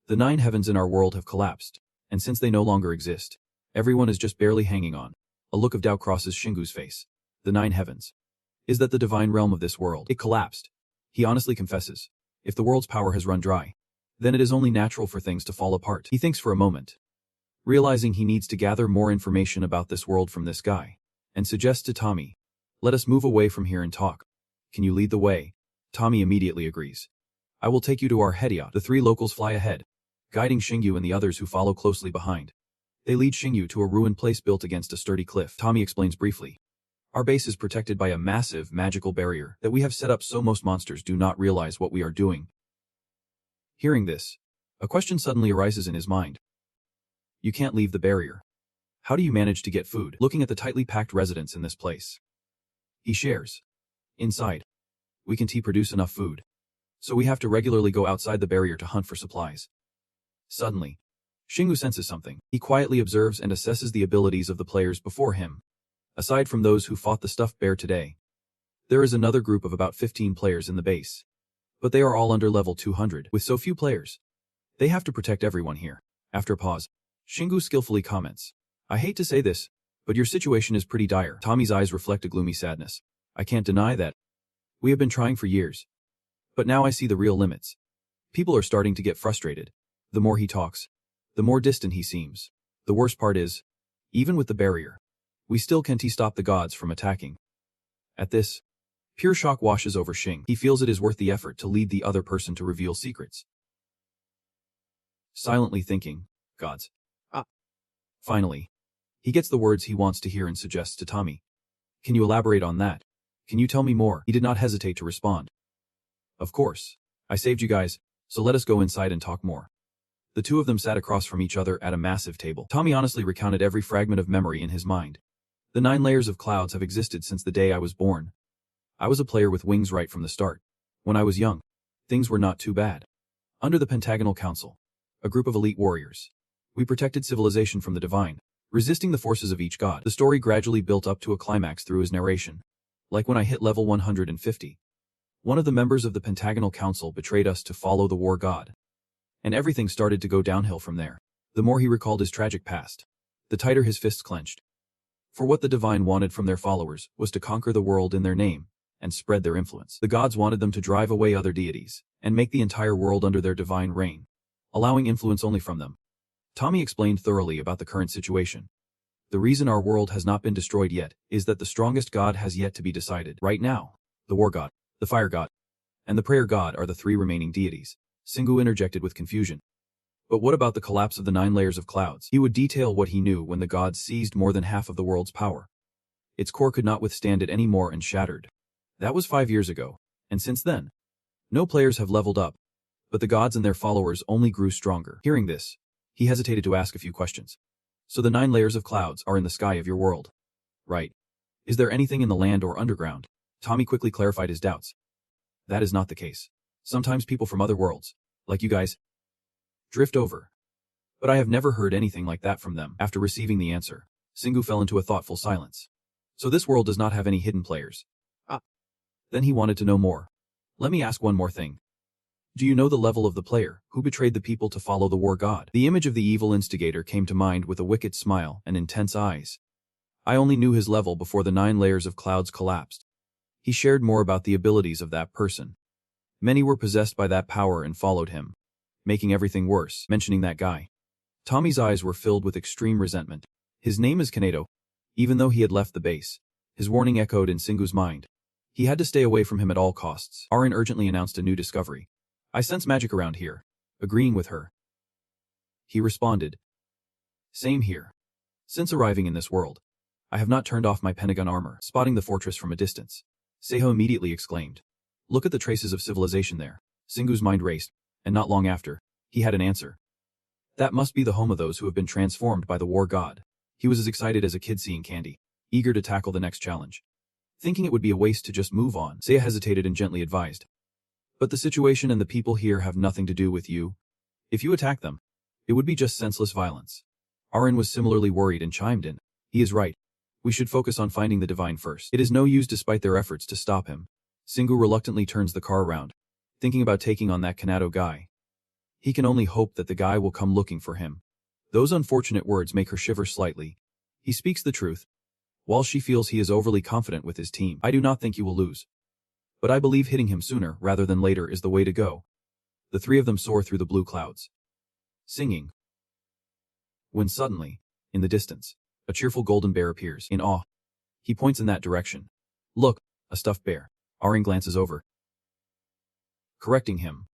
The 9 heavens in our world have collapsed, and since they no longer exist, everyone is just barely hanging on. A look of doubt crosses Xinggu's face. The 9 heavens. Is that the divine realm of this world? It collapsed. He honestly confesses. If the world's power has run dry, then it is only natural for things to fall apart. He thinks for a moment, realizing he needs to gather more information about this world from this guy, and suggests to Tommy, let us move away from here and talk. Can you lead the way? Tommy immediately agrees. I will take you to our headiot. The 3 locals fly ahead, guiding Xingyu and the others who follow closely behind. They lead Xingyu to a ruined place built against a sturdy cliff. Tommy explains briefly. Our base is protected by a massive magical barrier that we have set up so most monsters do not realize what we are doing. Hearing this, a question suddenly arises in his mind. You can't leave the barrier. How do you manage to get food? Looking at the tightly packed residents in this place, he shares. Inside, we can't produce enough food, so we have to regularly go outside the barrier to hunt for supplies. Suddenly, Xinggu senses something. He quietly observes and assesses the abilities of the players before him. Aside from those who fought the stuffed bear today, there is another group of about 15 players in the base. But they are all under level 200. With so few players, they have to protect everyone here. After a pause, Xinggu skillfully comments. I hate to say this, but your situation is pretty dire. Tommy's eyes reflect a gloomy sadness. I can't deny that. We have been trying for years. But now I see the real limits. People are starting to get frustrated. The more he talks, the more distant he seems. The worst part is, even with the barrier, we still can't stop the gods from attacking. At this, pure shock washes over Xing. He feels it is worth the effort to lead the other person to reveal secrets. Silently thinking, gods. Finally, he gets the words he wants to hear and suggests to Tommy. Can you elaborate on that? Can you tell me more? He did not hesitate to respond. Of course. I saved you guys, so let us go inside and talk more. The two of them sat across from each other at a massive table. Tommy honestly recounted every fragment of memory in his mind. The 9 layers of clouds have existed since the day I was born. I was a player with wings right from the start. When I was young, things were not too bad. Under the Pentagonal Council, a group of elite warriors, we protected civilization from the divine, resisting the forces of each god. The story gradually built up to a climax through his narration. Like when I hit level 150. One of the members of the Pentagonal Council betrayed us to follow the war god. And everything started to go downhill from there. The more he recalled his tragic past, the tighter his fists clenched. For what the divine wanted from their followers was to conquer the world in their name and spread their influence. The gods wanted them to drive away other deities and make the entire world under their divine reign, allowing influence only from them. Tommy explained thoroughly about the current situation. The reason our world has not been destroyed yet is that the strongest god has yet to be decided. Right now, the war god, the fire god, and the prayer god are the 3 remaining deities. Singu interjected with confusion. But what about the collapse of the 9 layers of clouds? He would detail what he knew when the gods seized more than half of the world's power. Its core could not withstand it anymore and shattered. That was 5 years ago, and since then, no players have leveled up, but the gods and their followers only grew stronger. Hearing this, he hesitated to ask a few questions. So the 9 layers of clouds are in the sky of your world. Right. Is there anything in the land or underground? Tommy quickly clarified his doubts. That is not the case. Sometimes people from other worlds, like you guys, drift over. But I have never heard anything like that from them. After receiving the answer, Singu fell into a thoughtful silence. So this world does not have any hidden players. Then he wanted to know more. Let me ask one more thing. Do you know the level of the player who betrayed the people to follow the war god? The image of the evil instigator came to mind with a wicked smile and intense eyes. I only knew his level before the 9 layers of clouds collapsed. He shared more about the abilities of that person. Many were possessed by that power and followed him, making everything worse. Mentioning that guy, Tommy's eyes were filled with extreme resentment. His name is Kaneto. Even though he had left the base, his warning echoed in Singu's mind. He had to stay away from him at all costs. Arin urgently announced a new discovery. I sense magic around here. Agreeing with her, he responded. Same here. Since arriving in this world, I have not turned off my pentagon armor. Spotting the fortress from a distance, Seiho immediately exclaimed. Look at the traces of civilization there. Singu's mind raced, and not long after, he had an answer. That must be the home of those who have been transformed by the war god. He was as excited as a kid seeing candy, eager to tackle the next challenge. Thinking it would be a waste to just move on, Seiya hesitated and gently advised. But the situation and the people here have nothing to do with you. If you attack them, it would be just senseless violence. Arin was similarly worried and chimed in. He is right. We should focus on finding the divine first. It is no use despite their efforts to stop him. Singu reluctantly turns the car around, thinking about taking on that Kanato guy. He can only hope that the guy will come looking for him. Those unfortunate words make her shiver slightly. He speaks the truth. While she feels he is overly confident with his team, I do not think you will lose. But I believe hitting him sooner rather than later is the way to go. The 3 of them soar through the blue clouds, singing. When suddenly, in the distance, a cheerful golden bear appears. In awe, he points in that direction. Look, a stuffed bear. Arin glances over, correcting him.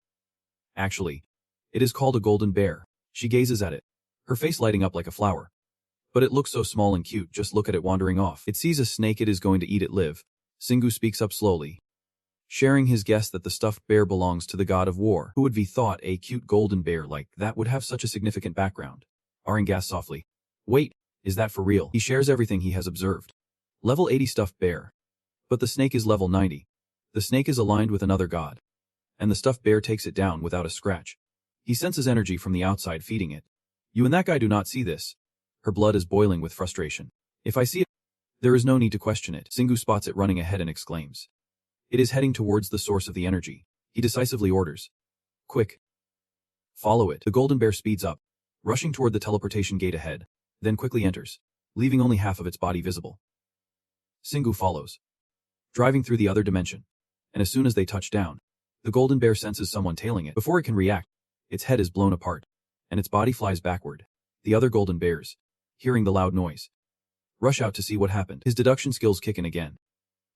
Actually, it is called a golden bear. She gazes at it, her face lighting up like a flower. But it looks so small and cute, just look at it wandering off. It sees a snake it is going to eat it live. Singu speaks up slowly, sharing his guess that the stuffed bear belongs to the god of war. Who would be thought a cute golden bear like that would have such a significant background? Arin gasps softly. Wait, is that for real? He shares everything he has observed. Level 80 stuffed bear. But the snake is level 90. The snake is aligned with another god, and the stuffed bear takes it down without a scratch. He senses energy from the outside feeding it. You and that guy do not see this. Her blood is boiling with frustration. If I see it, there is no need to question it. Singu spots it running ahead and exclaims. It is heading towards the source of the energy. He decisively orders. Quick. Follow it. The golden bear speeds up, rushing toward the teleportation gate ahead, then quickly enters, leaving only half of its body visible. Singu follows, driving through the other dimension. And as soon as they touch down, the golden bear senses someone tailing it. Before it can react, its head is blown apart, and its body flies backward. The other golden bears, hearing the loud noise, rush out to see what happened. His deduction skills kick in again.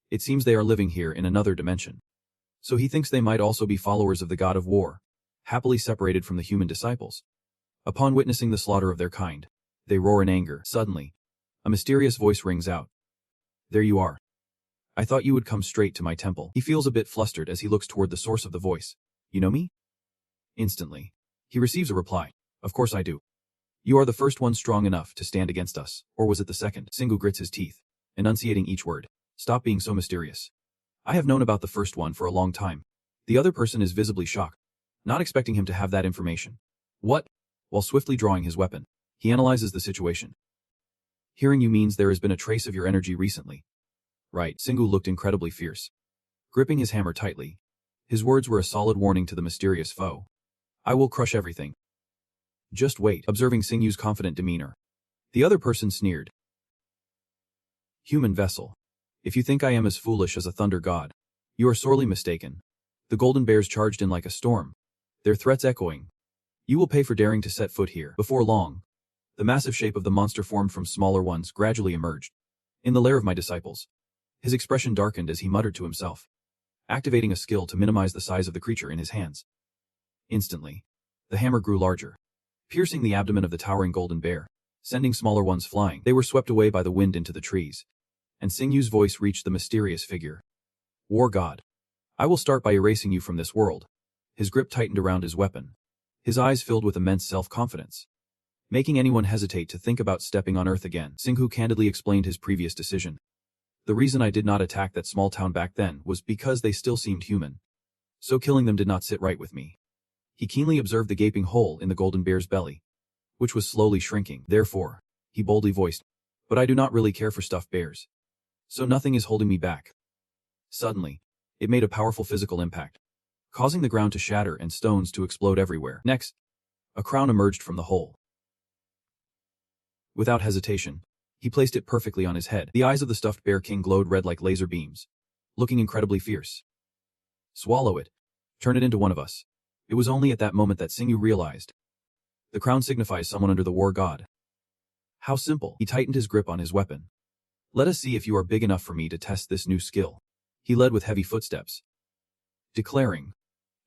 It seems they are living here in another dimension. So he thinks they might also be followers of the god of war, happily separated from the human disciples. Upon witnessing the slaughter of their kind, they roar in anger. Suddenly, a mysterious voice rings out. There you are. I thought you would come straight to my temple. He feels a bit flustered as he looks toward the source of the voice. You know me? Instantly, he receives a reply. Of course I do. You are the first one strong enough to stand against us, or was it the second? Singu grits his teeth, enunciating each word. Stop being so mysterious. I have known about the first one for a long time. The other person is visibly shocked, not expecting him to have that information. What? While swiftly drawing his weapon, he analyzes the situation. Hearing you means there has been a trace of your energy recently. Right, Singu looked incredibly fierce. Gripping his hammer tightly, his words were a solid warning to the mysterious foe. I will crush everything. Just wait, observing Singu's confident demeanor. The other person sneered. Human vessel. If you think I am as foolish as a thunder god, you are sorely mistaken. The golden bears charged in like a storm, their threats echoing. You will pay for daring to set foot here. Before long, the massive shape of the monster formed from smaller ones gradually emerged. In the lair of my disciples. His expression darkened as he muttered to himself, activating a skill to minimize the size of the creature in his hands. Instantly, the hammer grew larger, piercing the abdomen of the towering golden bear, sending smaller ones flying. They were swept away by the wind into the trees, and Singyu's voice reached the mysterious figure. War God. I will start by erasing you from this world. His grip tightened around his weapon, his eyes filled with immense self-confidence, making anyone hesitate to think about stepping on Earth again. Singhu candidly explained his previous decision. The reason I did not attack that small town back then was because they still seemed human, so killing them did not sit right with me. He keenly observed the gaping hole in the golden bear's belly, which was slowly shrinking. Therefore, he boldly voiced, but I do not really care for stuffed bears, so nothing is holding me back. Suddenly, it made a powerful physical impact, causing the ground to shatter and stones to explode everywhere. Next, a crown emerged from the hole. Without hesitation, he placed it perfectly on his head. The eyes of the stuffed bear king glowed red like laser beams, looking incredibly fierce. Swallow it. Turn it into one of us. It was only at that moment that Singyu realized. The crown signifies someone under the war god. How simple. He tightened his grip on his weapon. Let us see if you are big enough for me to test this new skill. He led with heavy footsteps, declaring,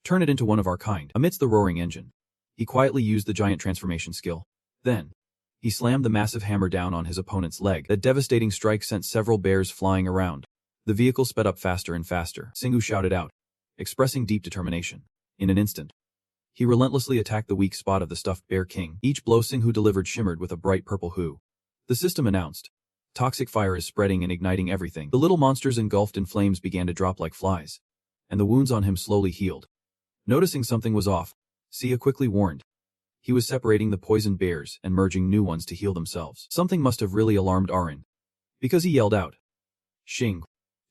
turn it into one of our kind. Amidst the roaring engine, he quietly used the giant transformation skill. Then, he slammed the massive hammer down on his opponent's leg. That devastating strike sent several bears flying around. The vehicle sped up faster and faster. Singu shouted out, expressing deep determination. In an instant, he relentlessly attacked the weak spot of the stuffed bear king. Each blow Singhu delivered shimmered with a bright purple hue. The system announced, toxic fire is spreading and igniting everything. The little monsters engulfed in flames began to drop like flies, and the wounds on him slowly healed. Noticing something was off, Sia quickly warned. He was separating the poisoned bears and merging new ones to heal themselves. Something must have really alarmed Arin, because he yelled out, Xing,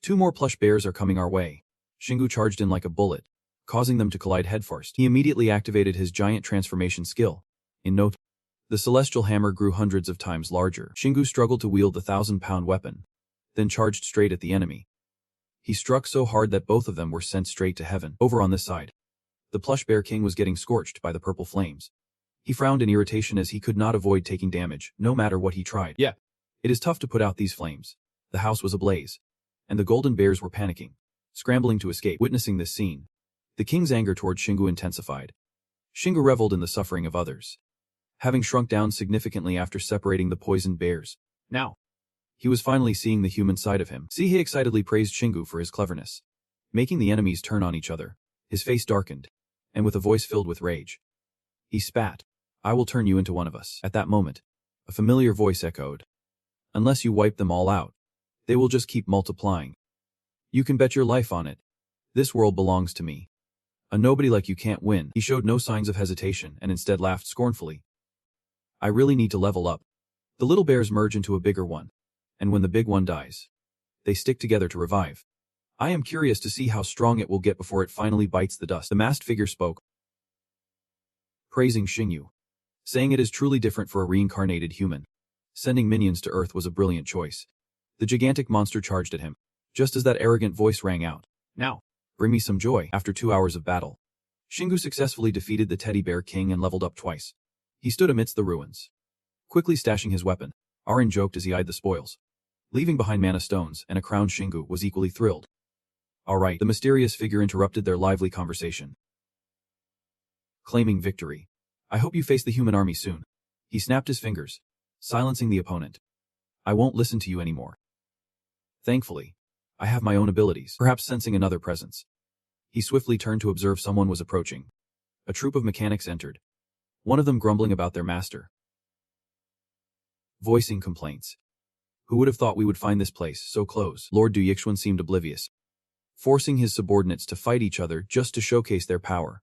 2 more plush bears are coming our way. Xingu charged in like a bullet, causing them to collide headfirst. He immediately activated his giant transformation skill. In no time, the celestial hammer grew hundreds of times larger. Xingu struggled to wield the 1,000-pound weapon, then charged straight at the enemy. He struck so hard that both of them were sent straight to heaven. Over on this side, the plush bear king was getting scorched by the purple flames. He frowned in irritation as he could not avoid taking damage, no matter what he tried. Yeah, it is tough to put out these flames. The house was ablaze, and the golden bears were panicking, scrambling to escape. Witnessing this scene, the king's anger toward Xingu intensified. Xingu reveled in the suffering of others, having shrunk down significantly after separating the poisoned bears. Now, he was finally seeing the human side of him. Sihe excitedly praised Xingu for his cleverness, making the enemies turn on each other. His face darkened, and with a voice filled with rage, he spat, I will turn you into one of us. At that moment, a familiar voice echoed. Unless you wipe them all out, they will just keep multiplying. You can bet your life on it. This world belongs to me. A nobody like you can't win. He showed no signs of hesitation and instead laughed scornfully. I really need to level up. The little bears merge into a bigger one, and when the big one dies, they stick together to revive. I am curious to see how strong it will get before it finally bites the dust. The masked figure spoke, praising Xingyu, saying it is truly different for a reincarnated human. Sending minions to Earth was a brilliant choice. The gigantic monster charged at him, just as that arrogant voice rang out. Now, bring me some joy. After 2 hours of battle, Xingu successfully defeated the teddy bear king and leveled up twice. He stood amidst the ruins, quickly stashing his weapon. Arin joked as he eyed the spoils, leaving behind mana stones and a crown. Xingu was equally thrilled. Alright, the mysterious figure interrupted their lively conversation, claiming victory. I hope you face the human army soon. He snapped his fingers, silencing the opponent. I won't listen to you anymore. Thankfully, I have my own abilities, perhaps sensing another presence. He swiftly turned to observe someone was approaching. A troop of mechanics entered, one of them grumbling about their master, voicing complaints. Who would have thought we would find this place so close? Lord Du Yixuan seemed oblivious, forcing his subordinates to fight each other just to showcase their power.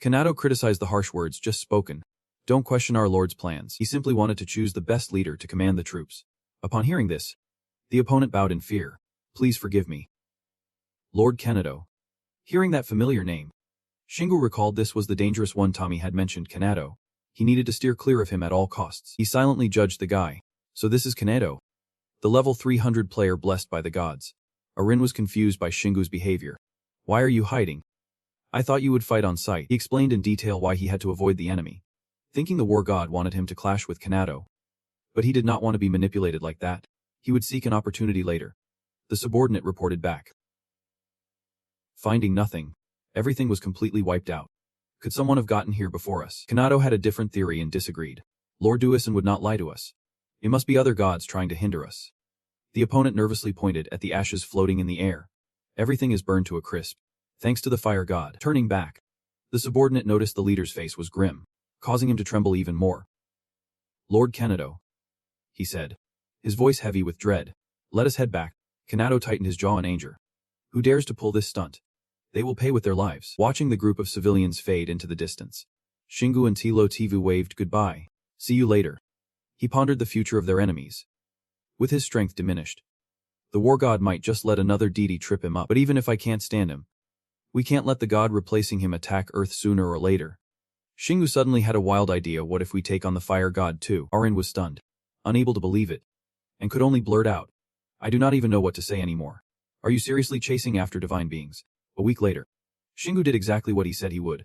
Kanado criticized the harsh words just spoken. Don't question our lord's plans. He simply wanted to choose the best leader to command the troops. Upon hearing this, the opponent bowed in fear. Please forgive me. Lord Kanado. Hearing that familiar name, Shingu recalled this was the dangerous one Tommy had mentioned. Kanado. He needed to steer clear of him at all costs. He silently judged the guy. So this is Kanado, the level 300 player blessed by the gods. Arin was confused by Shingu's behavior. Why are you hiding? I thought you would fight on sight. He explained in detail why he had to avoid the enemy, thinking the war god wanted him to clash with Kanado. But he did not want to be manipulated like that. He would seek an opportunity later. The subordinate reported back. Finding nothing, everything was completely wiped out. Could someone have gotten here before us? Kanado had a different theory and disagreed. Lord Duison would not lie to us. It must be other gods trying to hinder us. The opponent nervously pointed at the ashes floating in the air. Everything is burned to a crisp, thanks to the fire god. Turning back, the subordinate noticed the leader's face was grim, causing him to tremble even more. Lord Kanado, he said, his voice heavy with dread. Let us head back. Kanado tightened his jaw in anger. Who dares to pull this stunt? They will pay with their lives. Watching the group of civilians fade into the distance, Shingu and Tilo Tivu waved goodbye. See you later. He pondered the future of their enemies. With his strength diminished, the war god might just let another deity trip him up. But even if I can't stand him, we can't let the god replacing him attack Earth sooner or later. Shingu suddenly had a wild idea. What if we take on the fire god too? Arin was stunned, unable to believe it, and could only blurt out, I do not even know what to say anymore. Are you seriously chasing after divine beings? A week later, Shingu did exactly what he said he would.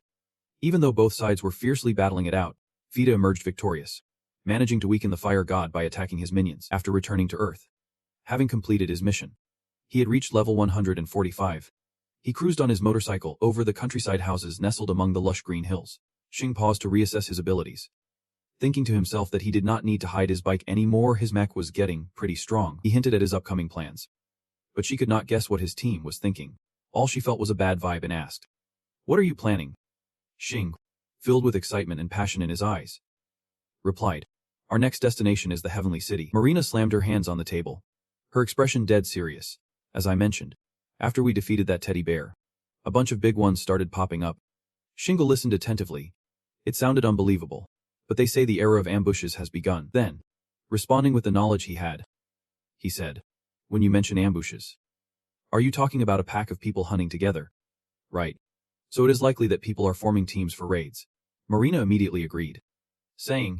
Even though both sides were fiercely battling it out, Vita emerged victorious, managing to weaken the fire god by attacking his minions. After returning to Earth, having completed his mission, he had reached level 145. He cruised on his motorcycle over the countryside houses nestled among the lush green hills. Shing paused to reassess his abilities, thinking to himself that he did not need to hide his bike anymore. His mech was getting pretty strong. He hinted at his upcoming plans, but she could not guess what his team was thinking. All she felt was a bad vibe and asked, What are you planning? Shing, filled with excitement and passion in his eyes, replied, Our next destination is the Heavenly City. Marina slammed her hands on the table, her expression dead serious. As I mentioned, after we defeated that teddy bear, a bunch of big ones started popping up. Shingle listened attentively. It sounded unbelievable, but they say the era of ambushes has begun. Then, responding with the knowledge he had, he said, When you mention ambushes, are you talking about a pack of people hunting together? Right. So it is likely that people are forming teams for raids. Marina immediately agreed, saying,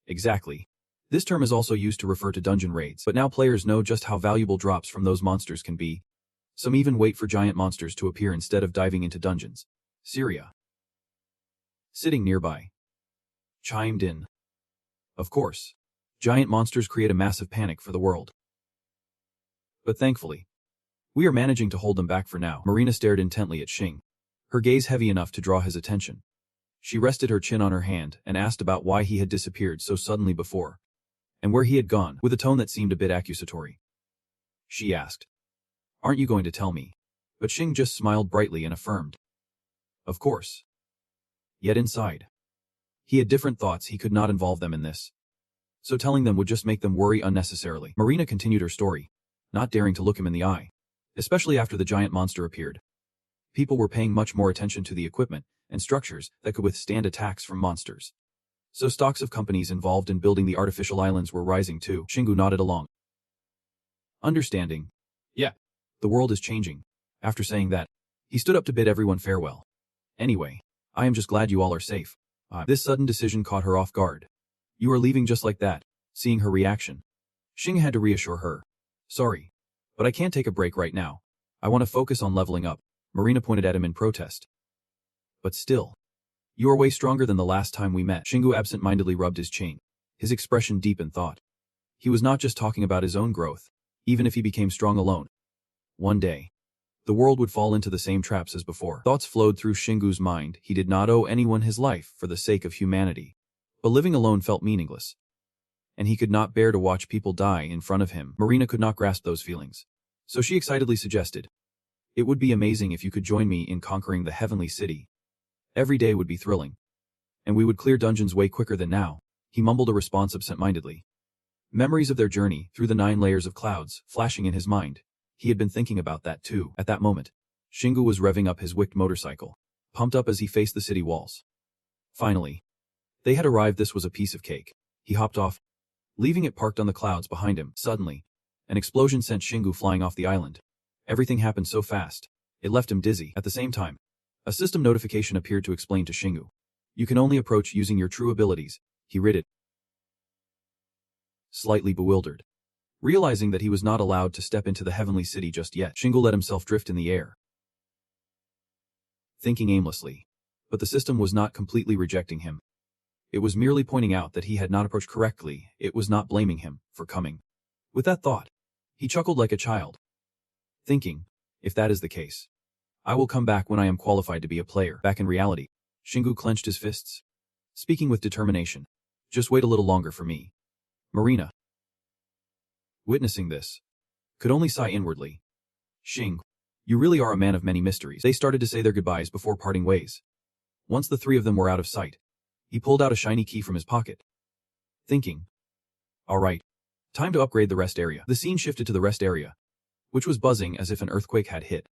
Exactly. This term is also used to refer to dungeon raids, but now players know just how valuable drops from those monsters can be. Some even wait for giant monsters to appear instead of diving into dungeons. Syria, sitting nearby, chimed in. Of course, giant monsters create a massive panic for the world. But thankfully, we are managing to hold them back for now. Marina stared intently at Xing, her gaze heavy enough to draw his attention. She rested her chin on her hand and asked about why he had disappeared so suddenly before, and where he had gone, with a tone that seemed a bit accusatory. She asked, Aren't you going to tell me? But Xing just smiled brightly and affirmed, Of course. Yet inside, he had different thoughts. He could not involve them in this, so telling them would just make them worry unnecessarily. Marina continued her story, not daring to look him in the eye, especially after the giant monster appeared. People were paying much more attention to the equipment and structures that could withstand attacks from monsters. So stocks of companies involved in building the artificial islands were rising too. Shingu nodded along, understanding. Yeah, the world is changing. After saying that, he stood up to bid everyone farewell. Anyway, I am just glad you all are safe. This sudden decision caught her off guard. You are leaving just like that. Seeing her reaction, Xing had to reassure her. Sorry, but I can't take a break right now. I want to focus on leveling up. Marina pointed at him in protest. But still, you are way stronger than the last time we met. Shingu absent-mindedly rubbed his chin, his expression deep in thought. He was not just talking about his own growth, even if he became strong alone. One day, the world would fall into the same traps as before. Thoughts flowed through Shingu's mind. He did not owe anyone his life for the sake of humanity, but living alone felt meaningless, and he could not bear to watch people die in front of him. Marina could not grasp those feelings, So she excitedly suggested, "It would be amazing if you could join me in conquering the heavenly city. Every day would be thrilling. And we would clear dungeons way quicker than now." He mumbled a response absent-mindedly. Memories of their journey through the 9 layers of clouds flashing in his mind. He had been thinking about that too. At that moment, Shingu was revving up his wicked motorcycle, pumped up as he faced the city walls. Finally, they had arrived. This was a piece of cake. He hopped off, leaving it parked on the clouds behind him. Suddenly, an explosion sent Shingu flying off the island. Everything happened so fast, it left him dizzy. At the same time, a system notification appeared to explain to Shingu, "You can only approach using your true abilities." He read it, slightly bewildered. Realizing that he was not allowed to step into the heavenly city just yet, Shingu let himself drift in the air, thinking aimlessly. But the system was not completely rejecting him. It was merely pointing out that he had not approached correctly. It was not blaming him for coming. With that thought, he chuckled like a child, thinking, "If that is the case, I will come back when I am qualified to be a player." Back in reality, Shingu clenched his fists, speaking with determination. "Just wait a little longer for me." Marina, witnessing this, could only sigh inwardly. "Shing, you really are a man of many mysteries." They started to say their goodbyes before parting ways. Once the 3 of them were out of sight, he pulled out a shiny key from his pocket, thinking, "All right, time to upgrade the rest area." The scene shifted to the rest area, which was buzzing as if an earthquake had hit.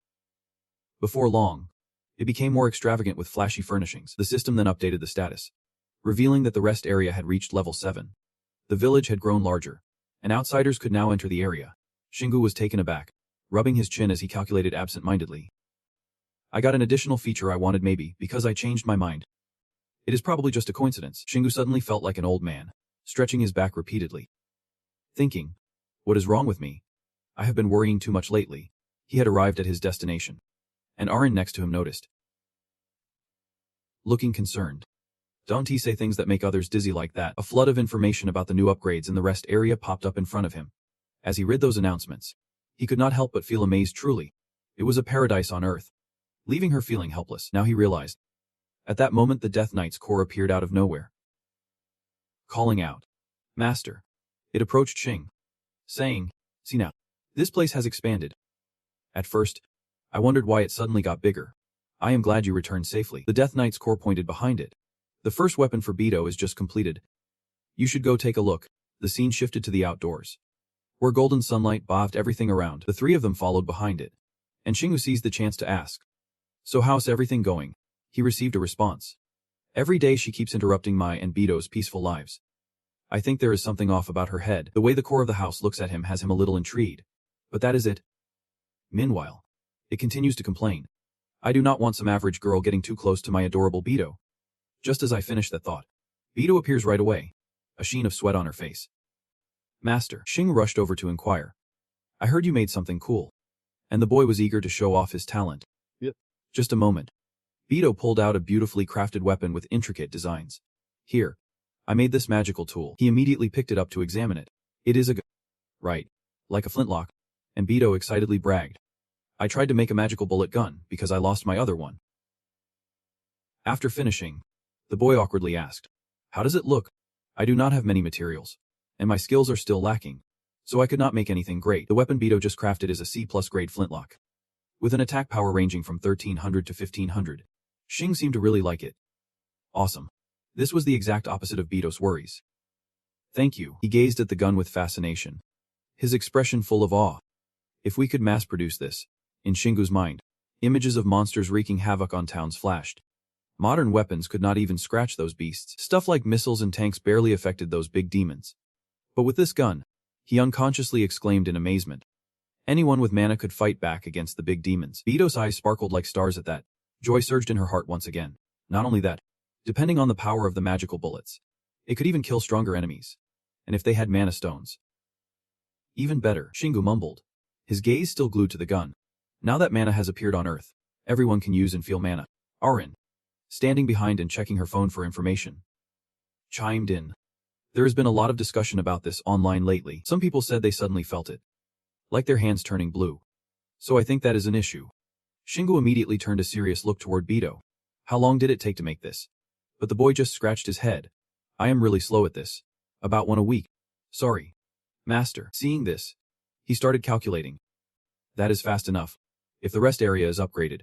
Before long, it became more extravagant with flashy furnishings. The system then updated the status, revealing that the rest area had reached level 7. The village had grown larger, and outsiders could now enter the area. Shingu was taken aback, rubbing his chin as he calculated absent-mindedly. "I got an additional feature I wanted, maybe because I changed my mind. It is probably just a coincidence." Shingu suddenly felt like an old man, stretching his back repeatedly, thinking, "What is wrong with me? I have been worrying too much lately." He had arrived at his destination, and Arin next to him noticed, looking concerned. "Don't he say things that make others dizzy like that?" A flood of information about the new upgrades in the rest area popped up in front of him. As he read those announcements, he could not help but feel amazed. Truly, it was a paradise on Earth, leaving her feeling helpless. Now he realized. At that moment the Death Knight's core appeared out of nowhere, calling out, "Master." It approached Shing, saying, "See now, this place has expanded. At first, I wondered why it suddenly got bigger. I am glad you returned safely." The Death Knight's core pointed behind it. "The first weapon for Beto is just completed. You should go take a look." The scene shifted to the outdoors, where golden sunlight bathed everything around. The 3 of them followed behind it, and Shingu seized the chance to ask, "So how's everything going?" He received a response. "Every day she keeps interrupting my and Beto's peaceful lives. I think there is something off about her head." The way the core of the house looks at him has him a little intrigued. But that is it. Meanwhile, it continues to complain, "I do not want some average girl getting too close to my adorable Beto." Just as I finish that thought, Beto appears right away, a sheen of sweat on her face. "Master." Shing rushed over to inquire. "I heard you made something cool." And the boy was eager to show off his talent. Yep. Just a moment. Beto pulled out a beautifully crafted weapon with intricate designs. "Here, I made this magical tool." He immediately picked it up to examine it. "It is a right, like a flintlock." And Beto excitedly bragged, "I tried to make a magical bullet gun because I lost my other one." After finishing, the boy awkwardly asked, "How does it look? I do not have many materials, and my skills are still lacking, so I could not make anything great." The weapon Beto just crafted is a C+ grade flintlock, with an attack power ranging from 1300 to 1500. Shing seemed to really like it. Awesome. This was the exact opposite of Beto's worries. "Thank you." He gazed at the gun with fascination, his expression full of awe. If we could mass-produce this, in Shingu's mind, images of monsters wreaking havoc on towns flashed. Modern weapons could not even scratch those beasts. Stuff like missiles and tanks barely affected those big demons. But with this gun, he unconsciously exclaimed in amazement, anyone with mana could fight back against the big demons. Beto's eyes sparkled like stars at that. Joy surged in her heart once again. Not only that, depending on the power of the magical bullets, it could even kill stronger enemies. And if they had mana stones, even better. Shingu mumbled, his gaze still glued to the gun. Now that mana has appeared on Earth, everyone can use and feel mana. Arin, standing behind and checking her phone for information, chimed in. There has been a lot of discussion about this online lately. Some people said they suddenly felt it, like their hands turning blue. So I think that is an issue. Shingu immediately turned a serious look toward Beto. How long did it take to make this? But the boy just scratched his head. I am really slow at this. About 1 a week. Sorry. Master. Seeing this, he started calculating. That is fast enough. If the rest area is upgraded,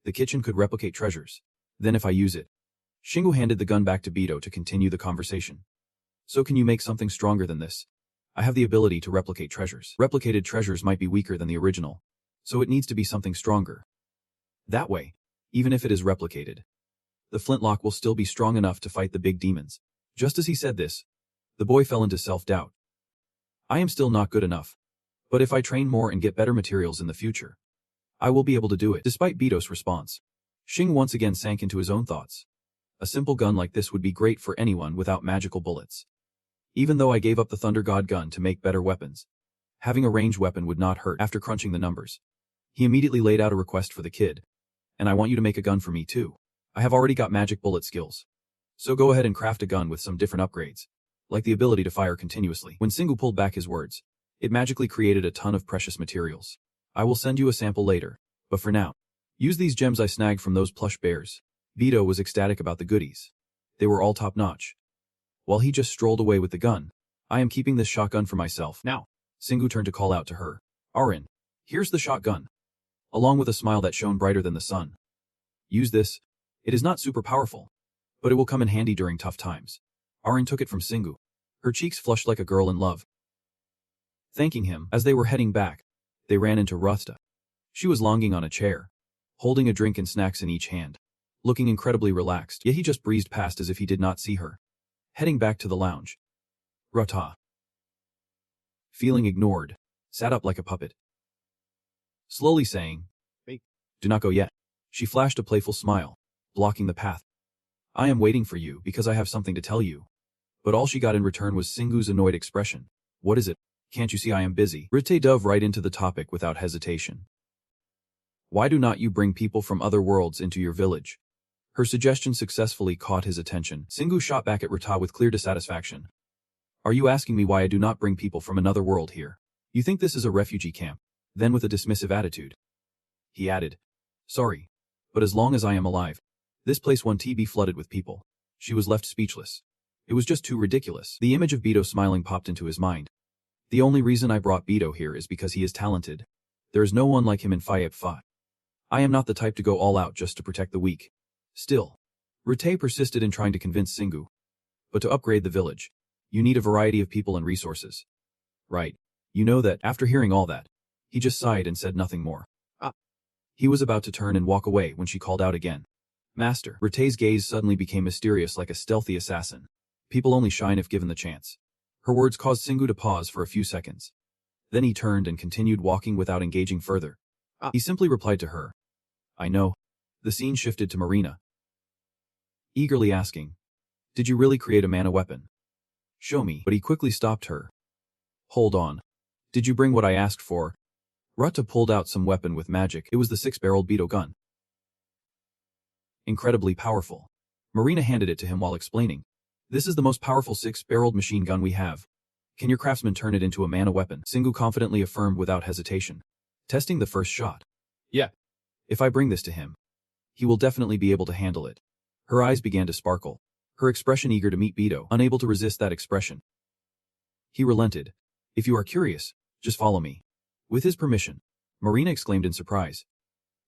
the kitchen could replicate treasures. Then if I use it. Shingu handed the gun back to Bito to continue the conversation. So can you make something stronger than this? I have the ability to replicate treasures. Replicated treasures might be weaker than the original, so it needs to be something stronger. That way, even if it is replicated, the flintlock will still be strong enough to fight the big demons. Just as he said this, the boy fell into self-doubt. I am still not good enough. But if I train more and get better materials in the future, I will be able to do it. Despite Bito's response, Xing once again sank into his own thoughts. A simple gun like this would be great for anyone without magical bullets. Even though I gave up the Thunder God gun to make better weapons, having a ranged weapon would not hurt. After crunching the numbers, he immediately laid out a request for the kid. And I want you to make a gun for me too. I have already got magic bullet skills. So go ahead and craft a gun with some different upgrades, like the ability to fire continuously. When Singu pulled back his words, it magically created a ton of precious materials. I will send you a sample later, but for now, use these gems I snagged from those plush bears. Bito was ecstatic about the goodies. They were all top-notch. While he just strolled away with the gun, I am keeping this shotgun for myself. Now, Singu turned to call out to her. Arin, here's the shotgun. Along with a smile that shone brighter than the sun. Use this. It is not super powerful, but it will come in handy during tough times. Arin took it from Singu. Her cheeks flushed like a girl in love. Thanking him, as they were heading back, they ran into Rusta. She was lounging on a chair, holding a drink and snacks in each hand, looking incredibly relaxed, yet he just breezed past as if he did not see her. Heading back to the lounge, Ruta, feeling ignored, sat up like a puppet. Slowly saying, "Wait, do not go yet." She flashed a playful smile, blocking the path. "I am waiting for you because I have something to tell you." But all she got in return was Singu's annoyed expression. "What is it? Can't you see I am busy?" Rite dove right into the topic without hesitation. "Why do not you bring people from other worlds into your village?" Her suggestion successfully caught his attention. Singu shot back at Rita with clear dissatisfaction. "Are you asking me why I do not bring people from another world here? You think this is a refugee camp?" Then with a dismissive attitude, he added, "Sorry, but as long as I am alive, this place won't be flooded with people." She was left speechless. It was just too ridiculous. The image of Bito smiling popped into his mind. The only reason I brought Bito here is because he is talented. There is no one like him in Fayep Fa. I am not the type to go all out just to protect the weak. Still, Rite persisted in trying to convince Singu. But to upgrade the village, you need a variety of people and resources. Right. You know that. After hearing all that, he just sighed and said nothing more. He was about to turn and walk away when she called out again. "Master." Rite's gaze suddenly became mysterious like a stealthy assassin. People only shine if given the chance. Her words caused Singu to pause for a few seconds. Then he turned and continued walking without engaging further. He simply replied to her, "I know." The scene shifted to Marina, eagerly asking, "Did you really create a mana weapon? Show me." But he quickly stopped her. "Hold on. Did you bring what I asked for?" Ruta pulled out some weapon with magic. It was the 6-barreled Bito gun. Incredibly powerful. Marina handed it to him while explaining, "This is the most powerful 6-barreled machine gun we have. Can your craftsman turn it into a mana weapon?" Singu confidently affirmed without hesitation, testing the first shot. "Yeah. If I bring this to him, he will definitely be able to handle it." Her eyes began to sparkle, her expression eager to meet Bito, unable to resist that expression. He relented. "If you are curious, just follow me." With his permission, Marina exclaimed in surprise.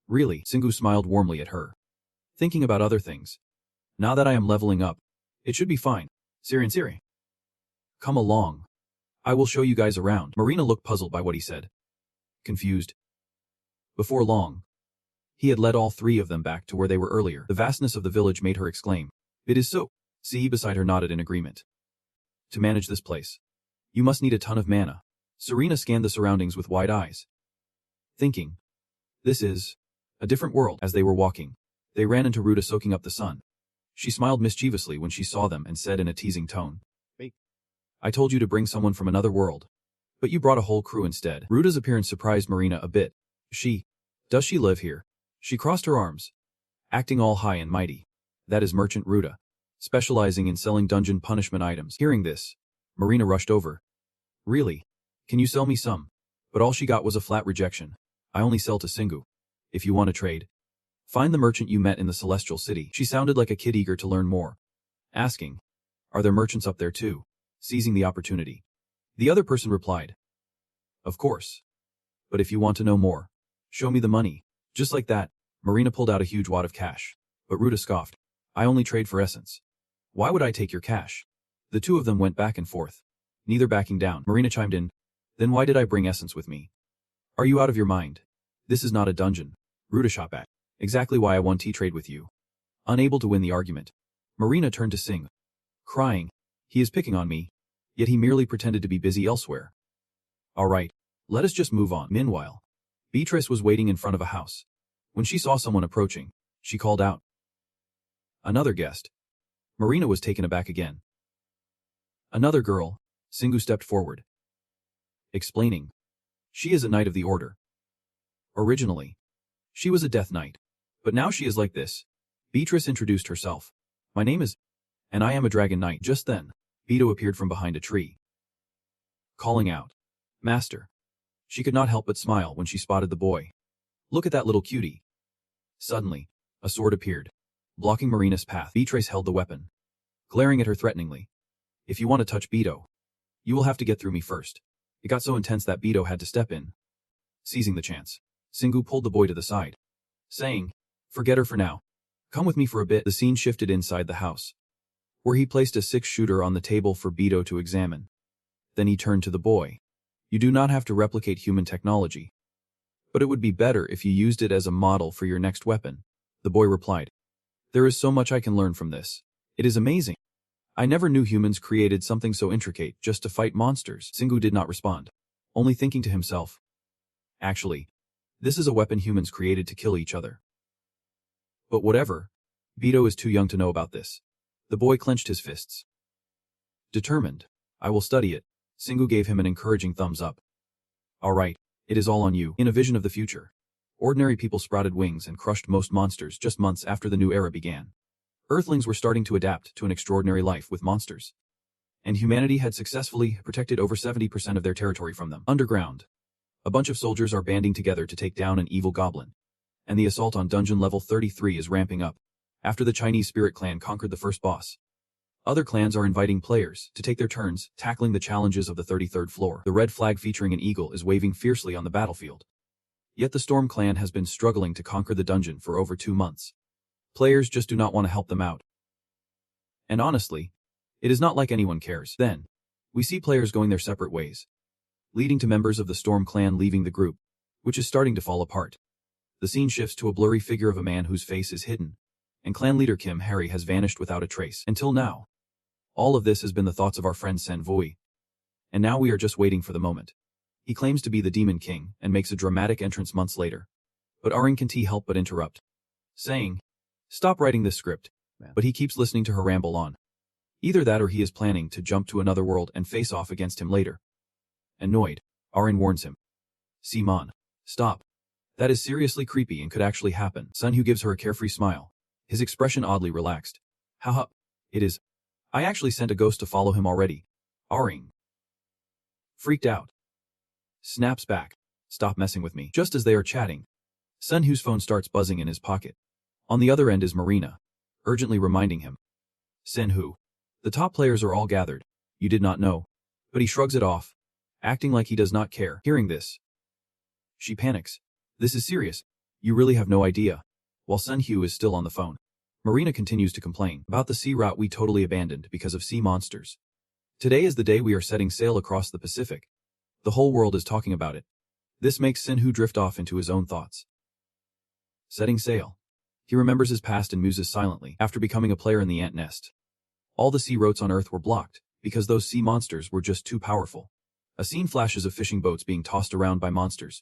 "Really?" Singu smiled warmly at her, thinking about other things. "Now that I am leveling up, it should be fine. Siri. Come along. I will show you guys around." Marina looked puzzled by what he said. Confused. Before long, he had led all three of them back to where they were earlier. The vastness of the village made her exclaim, "It is so." See beside her nodded in agreement. "To manage this place, you must need a ton of mana." Serena scanned the surroundings with wide eyes, thinking, "This is a different world." As they were walking, they ran into Ruta soaking up the sun. She smiled mischievously when she saw them and said in a teasing tone, "Wait, I told you to bring someone from another world, but you brought a whole crew instead." Ruta's appearance surprised Marina a bit. Does she live here?" She crossed her arms, acting all high and mighty. "That is Merchant Ruta, specializing in selling dungeon punishment items." Hearing this, Marina rushed over. "Really? Can you sell me some?" But all she got was a flat rejection. "I only sell to Singu. If you want to trade, find the merchant you met in the Celestial City." She sounded like a kid eager to learn more, asking, "Are there merchants up there too?" Seizing the opportunity, the other person replied, "Of course. But if you want to know more, show me the money. Just like that, Marina pulled out a huge wad of cash. But Ruta scoffed. I only trade for essence. Why would I take your cash? The two of them went back and forth, neither backing down. Marina chimed in. Then why did I bring essence with me? Are you out of your mind? This is not a dungeon. Ruta shot back. Exactly why I want to trade with you. Unable to win the argument, Marina turned to Sing, crying. He is picking on me, yet he merely pretended to be busy elsewhere. Alright, let us just move on. Meanwhile, Beatrice was waiting in front of a house. When she saw someone approaching, she called out. Another guest. Marina was taken aback again. Another girl. Singu stepped forward, explaining. She is a knight of the order. Originally, she was a death knight, but now she is like this. Beatrice introduced herself. My name is, and I am a dragon knight. Just then, Beto appeared from behind a tree, calling out, Master. She could not help but smile when she spotted the boy. Look at that little cutie. Suddenly, a sword appeared, blocking Marina's path. Beatrice held the weapon, glaring at her threateningly. If you want to touch Beto, you will have to get through me first. It got so intense that Beto had to step in. Seizing the chance, Singu pulled the boy to the side, saying, Forget her for now. Come with me for a bit. The scene shifted inside the house, where he placed a 6-shooter on the table for Beto to examine. Then he turned to the boy. You do not have to replicate human technology, but it would be better if you used it as a model for your next weapon. The boy replied. There is so much I can learn from this. It is amazing. I never knew humans created something so intricate just to fight monsters. Singu did not respond, only thinking to himself. Actually, this is a weapon humans created to kill each other. But whatever, Beto is too young to know about this. The boy clenched his fists. Determined, I will study it. Singu gave him an encouraging thumbs up. All right, it is all on you. In a vision of the future, ordinary people sprouted wings and crushed most monsters just months after the new era began. Earthlings were starting to adapt to an extraordinary life with monsters, and humanity had successfully protected over 70% of their territory from them. Underground, a bunch of soldiers are banding together to take down an evil goblin, and the assault on dungeon level 33 is ramping up, after the Chinese spirit clan conquered the first boss. Other clans are inviting players to take their turns tackling the challenges of the 33rd floor. The red flag featuring an eagle is waving fiercely on the battlefield. Yet the Storm clan has been struggling to conquer the dungeon for over 2 months. Players just do not want to help them out. And honestly, it is not like anyone cares. Then, we see players going their separate ways, leading to members of the Storm clan leaving the group, which is starting to fall apart. The scene shifts to a blurry figure of a man whose face is hidden, and clan leader Kim Harry has vanished without a trace. Until now, all of this has been the thoughts of our friend Sen Vui. And now we are just waiting for the moment. He claims to be the Demon King and makes a dramatic entrance months later. But Arin can't help but interrupt, saying, Stop writing this script. But he keeps listening to her ramble on. Either that or he is planning to jump to another world and face off against him later. Annoyed, Arin warns him. Simon, stop. That is seriously creepy and could actually happen. Sunhu gives her a carefree smile, his expression oddly relaxed. Haha, it is. I actually sent a ghost to follow him already. Arin, freaked out, snaps back. Stop messing with me. Just as they are chatting, Sunhu's phone starts buzzing in his pocket. On the other end is Marina, urgently reminding him. Senhu, the top players are all gathered. You did not know. But he shrugs it off, acting like he does not care. Hearing this, she panics. This is serious. You really have no idea. While Senhu is still on the phone, Marina continues to complain about the sea route we totally abandoned because of sea monsters. Today is the day we are setting sail across the Pacific. The whole world is talking about it. This makes Senhu drift off into his own thoughts. Setting sail. He remembers his past and muses silently after becoming a player in the ant nest. All the sea routes on Earth were blocked because those sea monsters were just too powerful. A scene flashes of fishing boats being tossed around by monsters,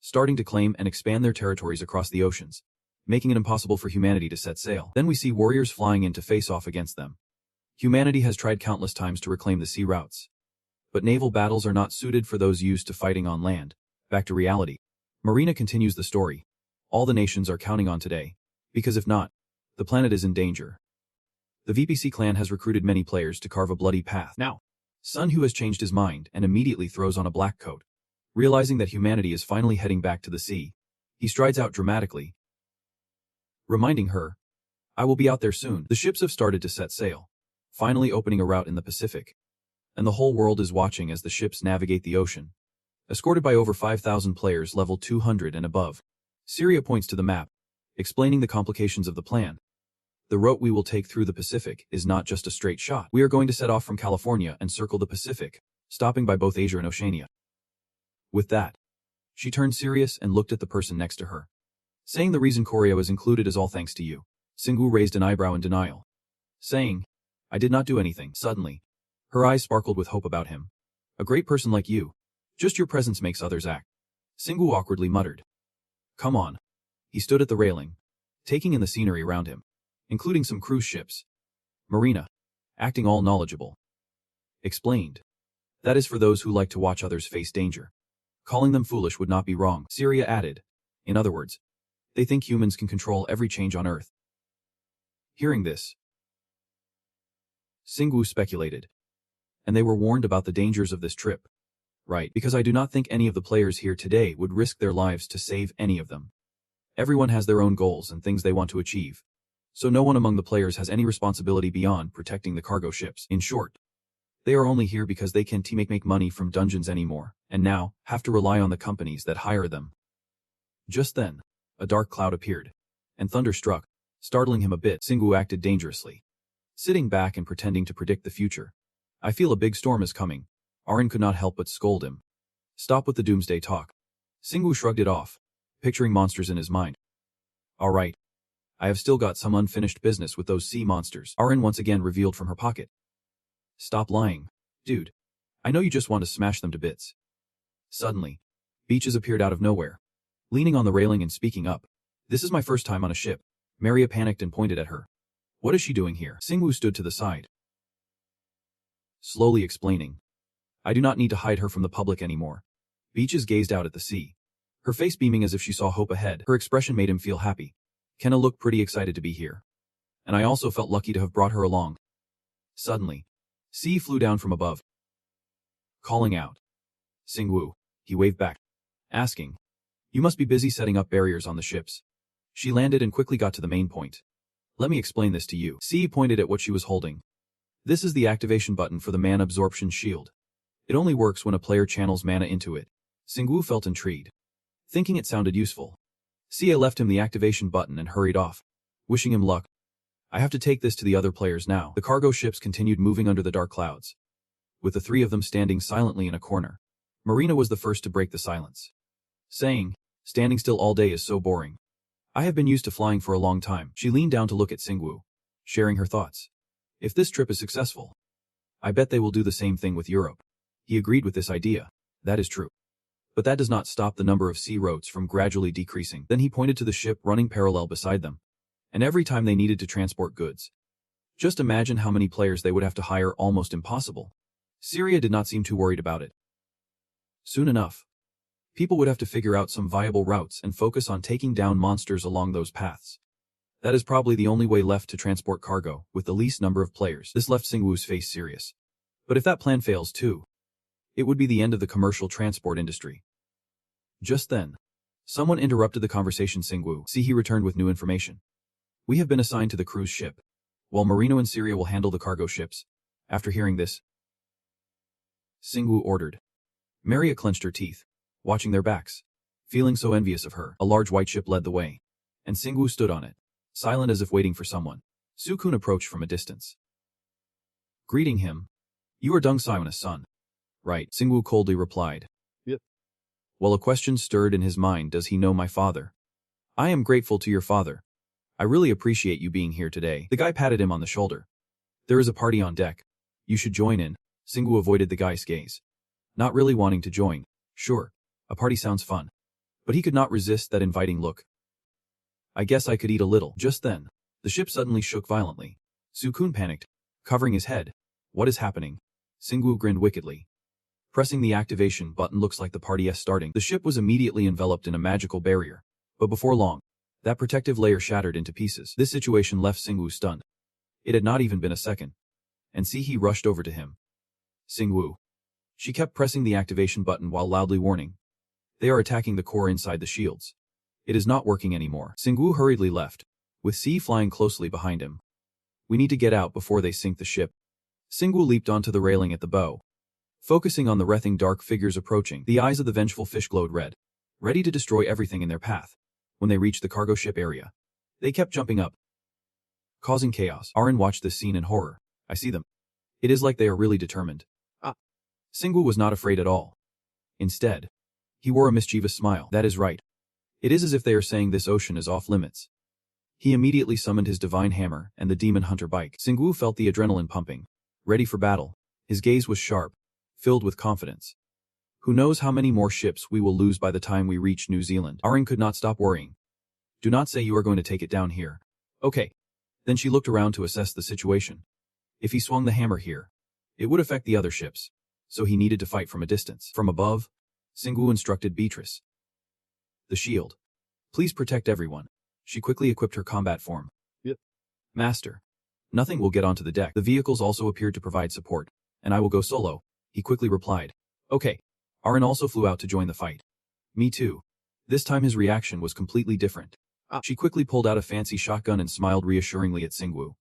starting to claim and expand their territories across the oceans, making it impossible for humanity to set sail. Then we see warriors flying in to face off against them. Humanity has tried countless times to reclaim the sea routes, but naval battles are not suited for those used to fighting on land. Back to reality. Marina continues the story. All the nations are counting on today, because if not, the planet is in danger. The VPC clan has recruited many players to carve a bloody path. Now, Sunhu has changed his mind and immediately throws on a black coat. Realizing that humanity is finally heading back to the sea, he strides out dramatically, reminding her, I will be out there soon. The ships have started to set sail, finally opening a route in the Pacific, and the whole world is watching as the ships navigate the ocean. escorted by over 5,000 players level 200 and above. Syria points to the map, explaining the complications of the plan. The route we will take through the Pacific is not just a straight shot. We are going to set off from California and circle the Pacific, stopping by both Asia and Oceania. With that, she turned serious and looked at the person next to her. Saying the reason Korea was included is all thanks to you. Singwoo raised an eyebrow in denial. Saying, I did not do anything. Suddenly, her eyes sparkled with hope about him. A great person like you. Just your presence makes others act. Singwoo awkwardly muttered. Come on. He stood at the railing, taking in the scenery around him, including some cruise ships. Marina, acting all knowledgeable, explained. That is for those who like to watch others face danger. Calling them foolish would not be wrong, Syria added. In other words, they think humans can control every change on Earth. Hearing this, Singwoo speculated. And they were warned about the dangers of this trip. Right, because I do not think any of the players here today would risk their lives to save any of them. Everyone has their own goals and things they want to achieve. So no one among the players has any responsibility beyond protecting the cargo ships. In short, they are only here because they can't make money from dungeons anymore, and now have to rely on the companies that hire them. Just then, a dark cloud appeared, and thunder struck, startling him a bit. Singwoo acted dangerously, sitting back and pretending to predict the future. I feel a big storm is coming. Arin could not help but scold him. Stop with the doomsday talk. Singwoo shrugged it off, picturing monsters in his mind. All right. I have still got some unfinished business with those sea monsters. Arin once again revealed from her pocket. Stop lying, dude. I know you just want to smash them to bits. Suddenly, Beaches appeared out of nowhere, leaning on the railing and speaking up. This is my first time on a ship. Maria panicked and pointed at her. What is she doing here? Singwoo stood to the side, slowly explaining. I do not need to hide her from the public anymore. Beaches gazed out at the sea, her face beaming as if she saw hope ahead. Her expression made him feel happy. Kenna looked pretty excited to be here. And I also felt lucky to have brought her along. Suddenly, C flew down from above, calling out. Singwoo. He waved back, asking. You must be busy setting up barriers on the ships. She landed and quickly got to the main point. Let me explain this to you. C pointed at what she was holding. This is the activation button for the mana absorption shield. It only works when a player channels mana into it. Singwoo felt intrigued, thinking it sounded useful. Sia left him the activation button and hurried off, wishing him luck. I have to take this to the other players now. The cargo ships continued moving under the dark clouds, with the three of them standing silently in a corner. Marina was the first to break the silence, saying, standing still all day is so boring. I have been used to flying for a long time. She leaned down to look at Singwoo, sharing her thoughts. If this trip is successful, I bet they will do the same thing with Europe. He agreed with this idea. That is true. But that does not stop the number of sea routes from gradually decreasing. Then he pointed to the ship running parallel beside them. And every time they needed to transport goods. Just imagine how many players they would have to hire. Almost impossible. Syria did not seem too worried about it. Soon enough, people would have to figure out some viable routes and focus on taking down monsters along those paths. That is probably the only way left to transport cargo, with the least number of players. This left Singwoo's face serious. But if that plan fails too, it would be the end of the commercial transport industry. Just then, someone interrupted the conversation. Singwoo. See, he returned with new information. We have been assigned to the cruise ship, while Marino and Syria will handle the cargo ships. After hearing this, Singwoo ordered. Maria clenched her teeth, watching their backs, feeling so envious of her. A large white ship led the way, and Singwoo stood on it, silent as if waiting for someone. Sukun approached from a distance, greeting him. You are Deng Siona's son, right? Singwoo coldly replied. Yep. Well, a question stirred in his mind. Does he know my father? I am grateful to your father. I really appreciate you being here today. The guy patted him on the shoulder. There is a party on deck. You should join in. Singwoo avoided the guy's gaze, not really wanting to join. Sure, a party sounds fun. But he could not resist that inviting look. I guess I could eat a little. Just then, the ship suddenly shook violently. Sukun panicked, covering his head. What is happening? Singwoo grinned wickedly. Pressing the activation button looks like the party is starting. The ship was immediately enveloped in a magical barrier. But before long, that protective layer shattered into pieces. This situation left Singwoo stunned. It had not even been a second. And he rushed over to him. Singwoo. She kept pressing the activation button while loudly warning. They are attacking the core inside the shields. It is not working anymore. Singwoo hurriedly left, with C flying closely behind him. We need to get out before they sink the ship. Singwoo leaped onto the railing at the bow, Focusing on the writhing dark figures approaching, the eyes of the vengeful fish glowed red, ready to destroy everything in their path. When they reached the cargo ship area, they kept jumping up, causing chaos. Arin watched this scene in horror. I see them. It is like they are really determined. Singwu was not afraid at all. Instead, he wore a mischievous smile. That is right. It is as if they are saying this ocean is off limits. He immediately summoned his divine hammer and the demon hunter bike. Singwu felt the adrenaline pumping, ready for battle. His gaze was sharp, filled with confidence. Who knows how many more ships we will lose by the time we reach New Zealand? Arin could not stop worrying. Do not say you are going to take it down here. Okay. Then she looked around to assess the situation. If he swung the hammer here, it would affect the other ships, so he needed to fight from a distance. From above, Singwu instructed Beatrice. The shield. Please protect everyone. She quickly equipped her combat form. Yep. Master. Nothing will get onto the deck. The vehicles also appeared to provide support, and I will go solo, he quickly replied. Okay. Arin also flew out to join the fight. Me too. This time his reaction was completely different. She quickly pulled out a fancy shotgun and smiled reassuringly at Singwu,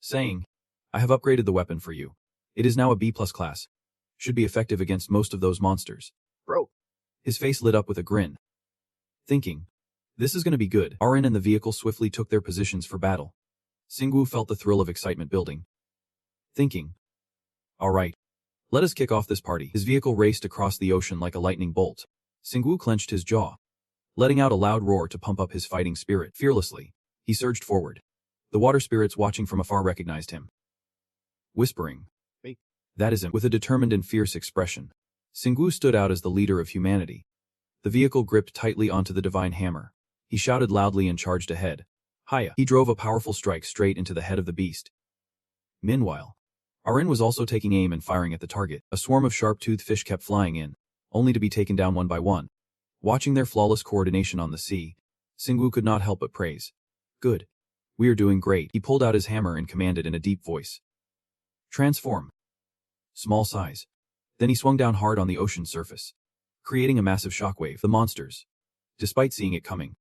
saying, I have upgraded the weapon for you. It is now a B+ class. Should be effective against most of those monsters. Bro. His face lit up with a grin. Thinking, this is going to be good. Arin and the vehicle swiftly took their positions for battle. Singwu felt the thrill of excitement building. Thinking, all right. Let us kick off this party. His vehicle raced across the ocean like a lightning bolt. Singwu clenched his jaw, letting out a loud roar to pump up his fighting spirit. Fearlessly, he surged forward. The water spirits watching from afar recognized him. Whispering, "Hey, that is him." With a determined and fierce expression, Singwu stood out as the leader of humanity. The vehicle gripped tightly onto the divine hammer. He shouted loudly and charged ahead. Hiya! He drove a powerful strike straight into the head of the beast. Meanwhile, Arin was also taking aim and firing at the target. A swarm of sharp-toothed fish kept flying in, only to be taken down one by one. Watching their flawless coordination on the sea, Singwu could not help but praise. Good. We are doing great. He pulled out his hammer and commanded in a deep voice. Transform. Small size. Then he swung down hard on the ocean's surface, creating a massive shockwave. The monsters, despite seeing it coming,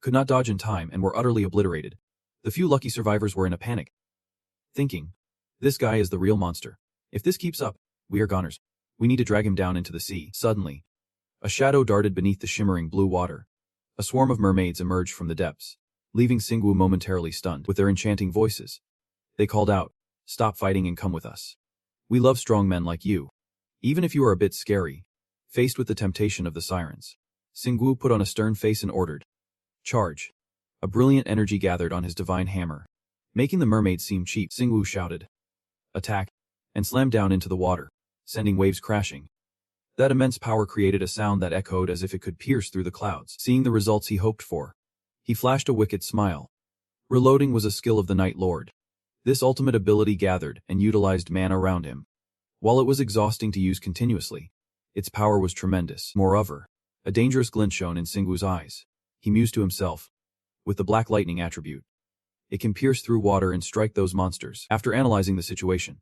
could not dodge in time and were utterly obliterated. The few lucky survivors were in a panic, thinking, this guy is the real monster. If this keeps up, we are goners. We need to drag him down into the sea. Suddenly, a shadow darted beneath the shimmering blue water. A swarm of mermaids emerged from the depths, leaving Singwu momentarily stunned. With their enchanting voices, they called out, stop fighting and come with us. We love strong men like you. Even if you are a bit scary. Faced with the temptation of the sirens, Singwu put on a stern face and ordered, charge. A brilliant energy gathered on his divine hammer, making the mermaids seem cheap. Singwu shouted, attack, and slammed down into the water, sending waves crashing. That immense power created a sound that echoed as if it could pierce through the clouds. Seeing the results he hoped for, he flashed a wicked smile. Reloading was a skill of the Night Lord. This ultimate ability gathered and utilized mana around him. While it was exhausting to use continuously, its power was tremendous. Moreover, a dangerous glint shone in Singwu's eyes. He mused to himself, with the black lightning attribute, it can pierce through water and strike those monsters. After analyzing the situation,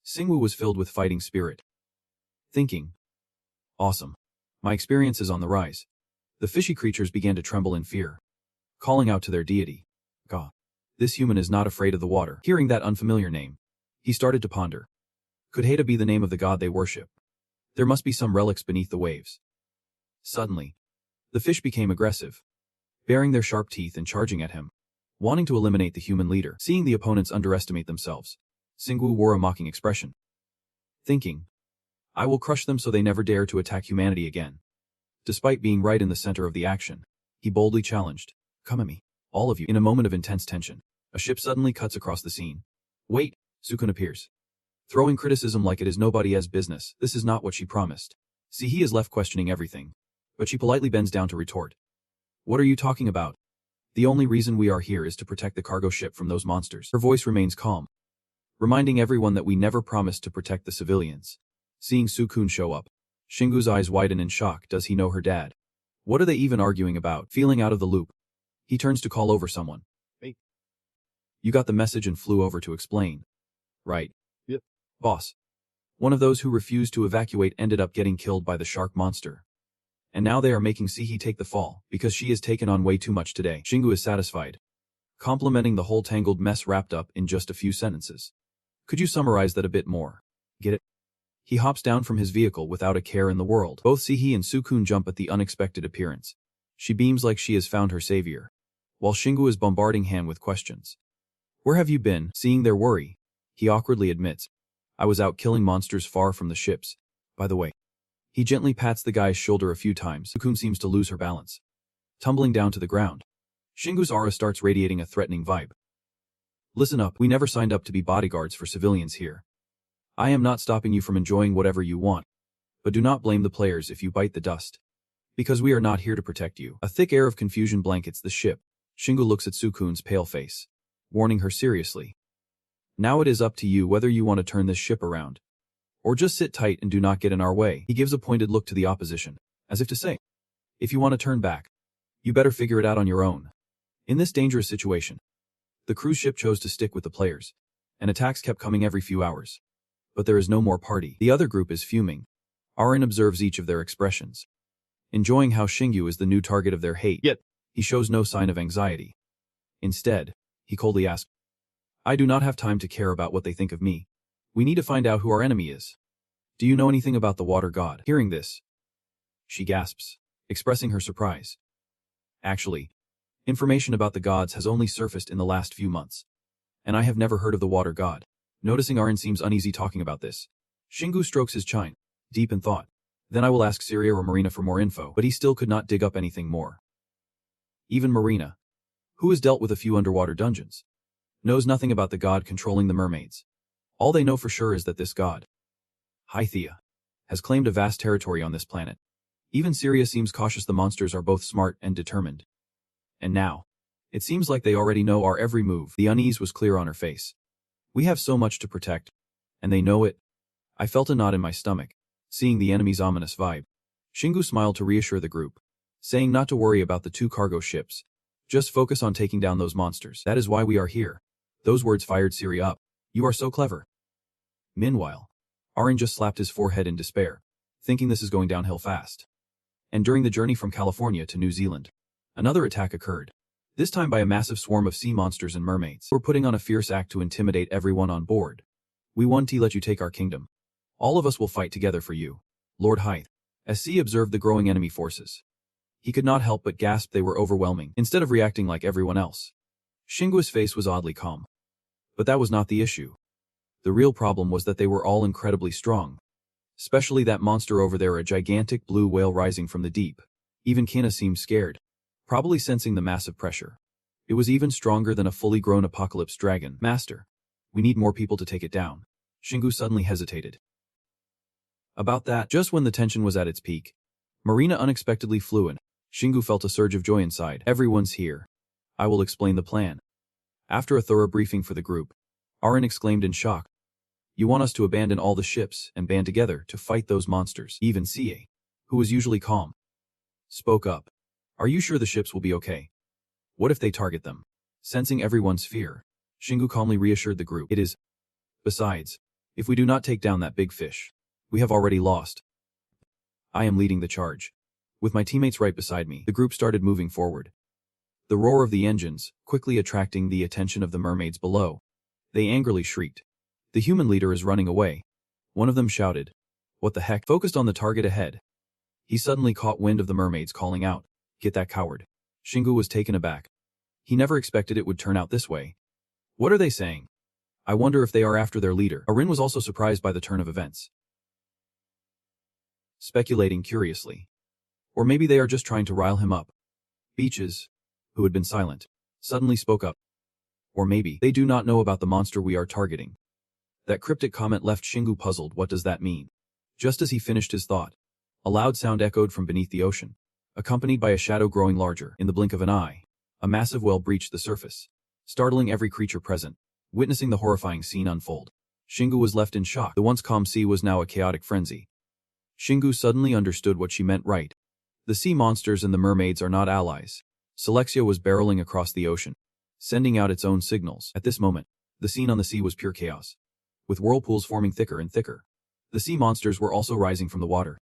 Singwu was filled with fighting spirit. Thinking, awesome. My experience is on the rise. The fishy creatures began to tremble in fear, calling out to their deity. God, this human is not afraid of the water. Hearing that unfamiliar name, he started to ponder. Could Heda be the name of the god they worship? There must be some relics beneath the waves. Suddenly, the fish became aggressive, baring their sharp teeth and charging at him, wanting to eliminate the human leader. Seeing the opponents underestimate themselves, Singwu wore a mocking expression. Thinking, I will crush them so they never dare to attack humanity again. Despite being right in the center of the action, he boldly challenged, come at me, all of you. In a moment of intense tension, a ship suddenly cuts across the scene. Wait, Sukun appears, throwing criticism like it is nobody's business. This is not what she promised. See, he is left questioning everything, but she politely bends down to retort. What are you talking about? The only reason we are here is to protect the cargo ship from those monsters. Her voice remains calm, reminding everyone that we never promised to protect the civilians. Seeing Sukun show up, Shingu's eyes widen in shock. Does he know her dad? What are they even arguing about? Feeling out of the loop, he turns to call over someone. Hey. You got the message and flew over to explain. Right. Yep. Boss. One of those who refused to evacuate ended up getting killed by the shark monster. And now they are making Sihi take the fall, because she has taken on way too much today. Shingu is satisfied, complimenting the whole tangled mess wrapped up in just a few sentences. Could you summarize that a bit more? Get it? He hops down from his vehicle without a care in the world. Both Sihee and Sukun jump at the unexpected appearance. She beams like she has found her savior, while Shingu is bombarding Han with questions. Where have you been? Seeing their worry, he awkwardly admits, I was out killing monsters far from the ships. By the way, he gently pats the guy's shoulder a few times. Sukun seems to lose her balance, tumbling down to the ground. Shingu's aura starts radiating a threatening vibe. Listen up, we never signed up to be bodyguards for civilians here. I am not stopping you from enjoying whatever you want, but do not blame the players if you bite the dust, because we are not here to protect you. A thick air of confusion blankets the ship. Shingu looks at Sukun's pale face, warning her seriously. Now it is up to you whether you want to turn this ship around, or just sit tight and do not get in our way. He gives a pointed look to the opposition, as if to say, if you want to turn back, you better figure it out on your own. In this dangerous situation, the cruise ship chose to stick with the players, and attacks kept coming every few hours. But there is no more party. The other group is fuming. Arin observes each of their expressions, enjoying how Shingu is the new target of their hate, yet he shows no sign of anxiety. Instead, he coldly asks, I do not have time to care about what they think of me. We need to find out who our enemy is. Do you know anything about the water god? Hearing this, she gasps, expressing her surprise. Actually, information about the gods has only surfaced in the last few months, and I have never heard of the water god. Noticing Arin seems uneasy talking about this, Shingu strokes his chin, deep in thought. Then I will ask Syria or Marina for more info, but he still could not dig up anything more. Even Marina, who has dealt with a few underwater dungeons, knows nothing about the god controlling the mermaids. All they know for sure is that this god, Hythea, has claimed a vast territory on this planet. Even Syria seems cautious. The monsters are both smart and determined. And now, it seems like they already know our every move. The unease was clear on her face. We have so much to protect, and they know it. I felt a knot in my stomach, seeing the enemy's ominous vibe. Shingu smiled to reassure the group, saying not to worry about the 2 cargo ships. Just focus on taking down those monsters. That is why we are here. Those words fired Siri up. You are so clever. Meanwhile, Arin just slapped his forehead in despair, thinking this is going downhill fast. And during the journey from California to New Zealand, another attack occurred. This time by a massive swarm of sea monsters and mermaids. We're putting on a fierce act to intimidate everyone on board. We want to let you take our kingdom. All of us will fight together for you, Lord Hythe. As C observed the growing enemy forces, he could not help but gasp. They were overwhelming. Instead of reacting like everyone else, Shingu's face was oddly calm. But that was not the issue. The real problem was that they were all incredibly strong. Especially that monster over there, a gigantic blue whale rising from the deep. Even Kina seemed scared, probably sensing the massive pressure. It was even stronger than a fully grown apocalypse dragon. Master, we need more people to take it down. Shingu suddenly hesitated. About that, just when the tension was at its peak, Marina unexpectedly flew in. Shingu felt a surge of joy inside. Everyone's here. I will explain the plan. After a thorough briefing for the group, Arin exclaimed in shock. You want us to abandon all the ships and band together to fight those monsters? Even CA, who was usually calm, spoke up. Are you sure the ships will be okay? What if they target them? Sensing everyone's fear, Shingu calmly reassured the group. It is. Besides, if we do not take down that big fish, we have already lost. I am leading the charge. With my teammates right beside me, the group started moving forward. The roar of the engines, quickly attracting the attention of the mermaids below. They angrily shrieked. The human leader is running away. One of them shouted. What the heck? Focused on the target ahead, he suddenly caught wind of the mermaids calling out, Get that coward. Shingu was taken aback. He never expected it would turn out this way. What are they saying? I wonder if they are after their leader. Arin was also surprised by the turn of events, speculating curiously. Or maybe they are just trying to rile him up. Beaches, who had been silent, suddenly spoke up. Or maybe they do not know about the monster we are targeting. That cryptic comment left Shingu puzzled. What does that mean? Just as he finished his thought, a loud sound echoed from beneath the ocean, accompanied by a shadow growing larger. In the blink of an eye, a massive whale breached the surface, startling every creature present. Witnessing the horrifying scene unfold, Shingu was left in shock. The once calm sea was now a chaotic frenzy. Shingu suddenly understood what she meant. Right. The sea monsters and the mermaids are not allies. Selexia was barreling across the ocean, sending out its own signals. At this moment, the scene on the sea was pure chaos, with whirlpools forming thicker and thicker. The sea monsters were also rising from the water,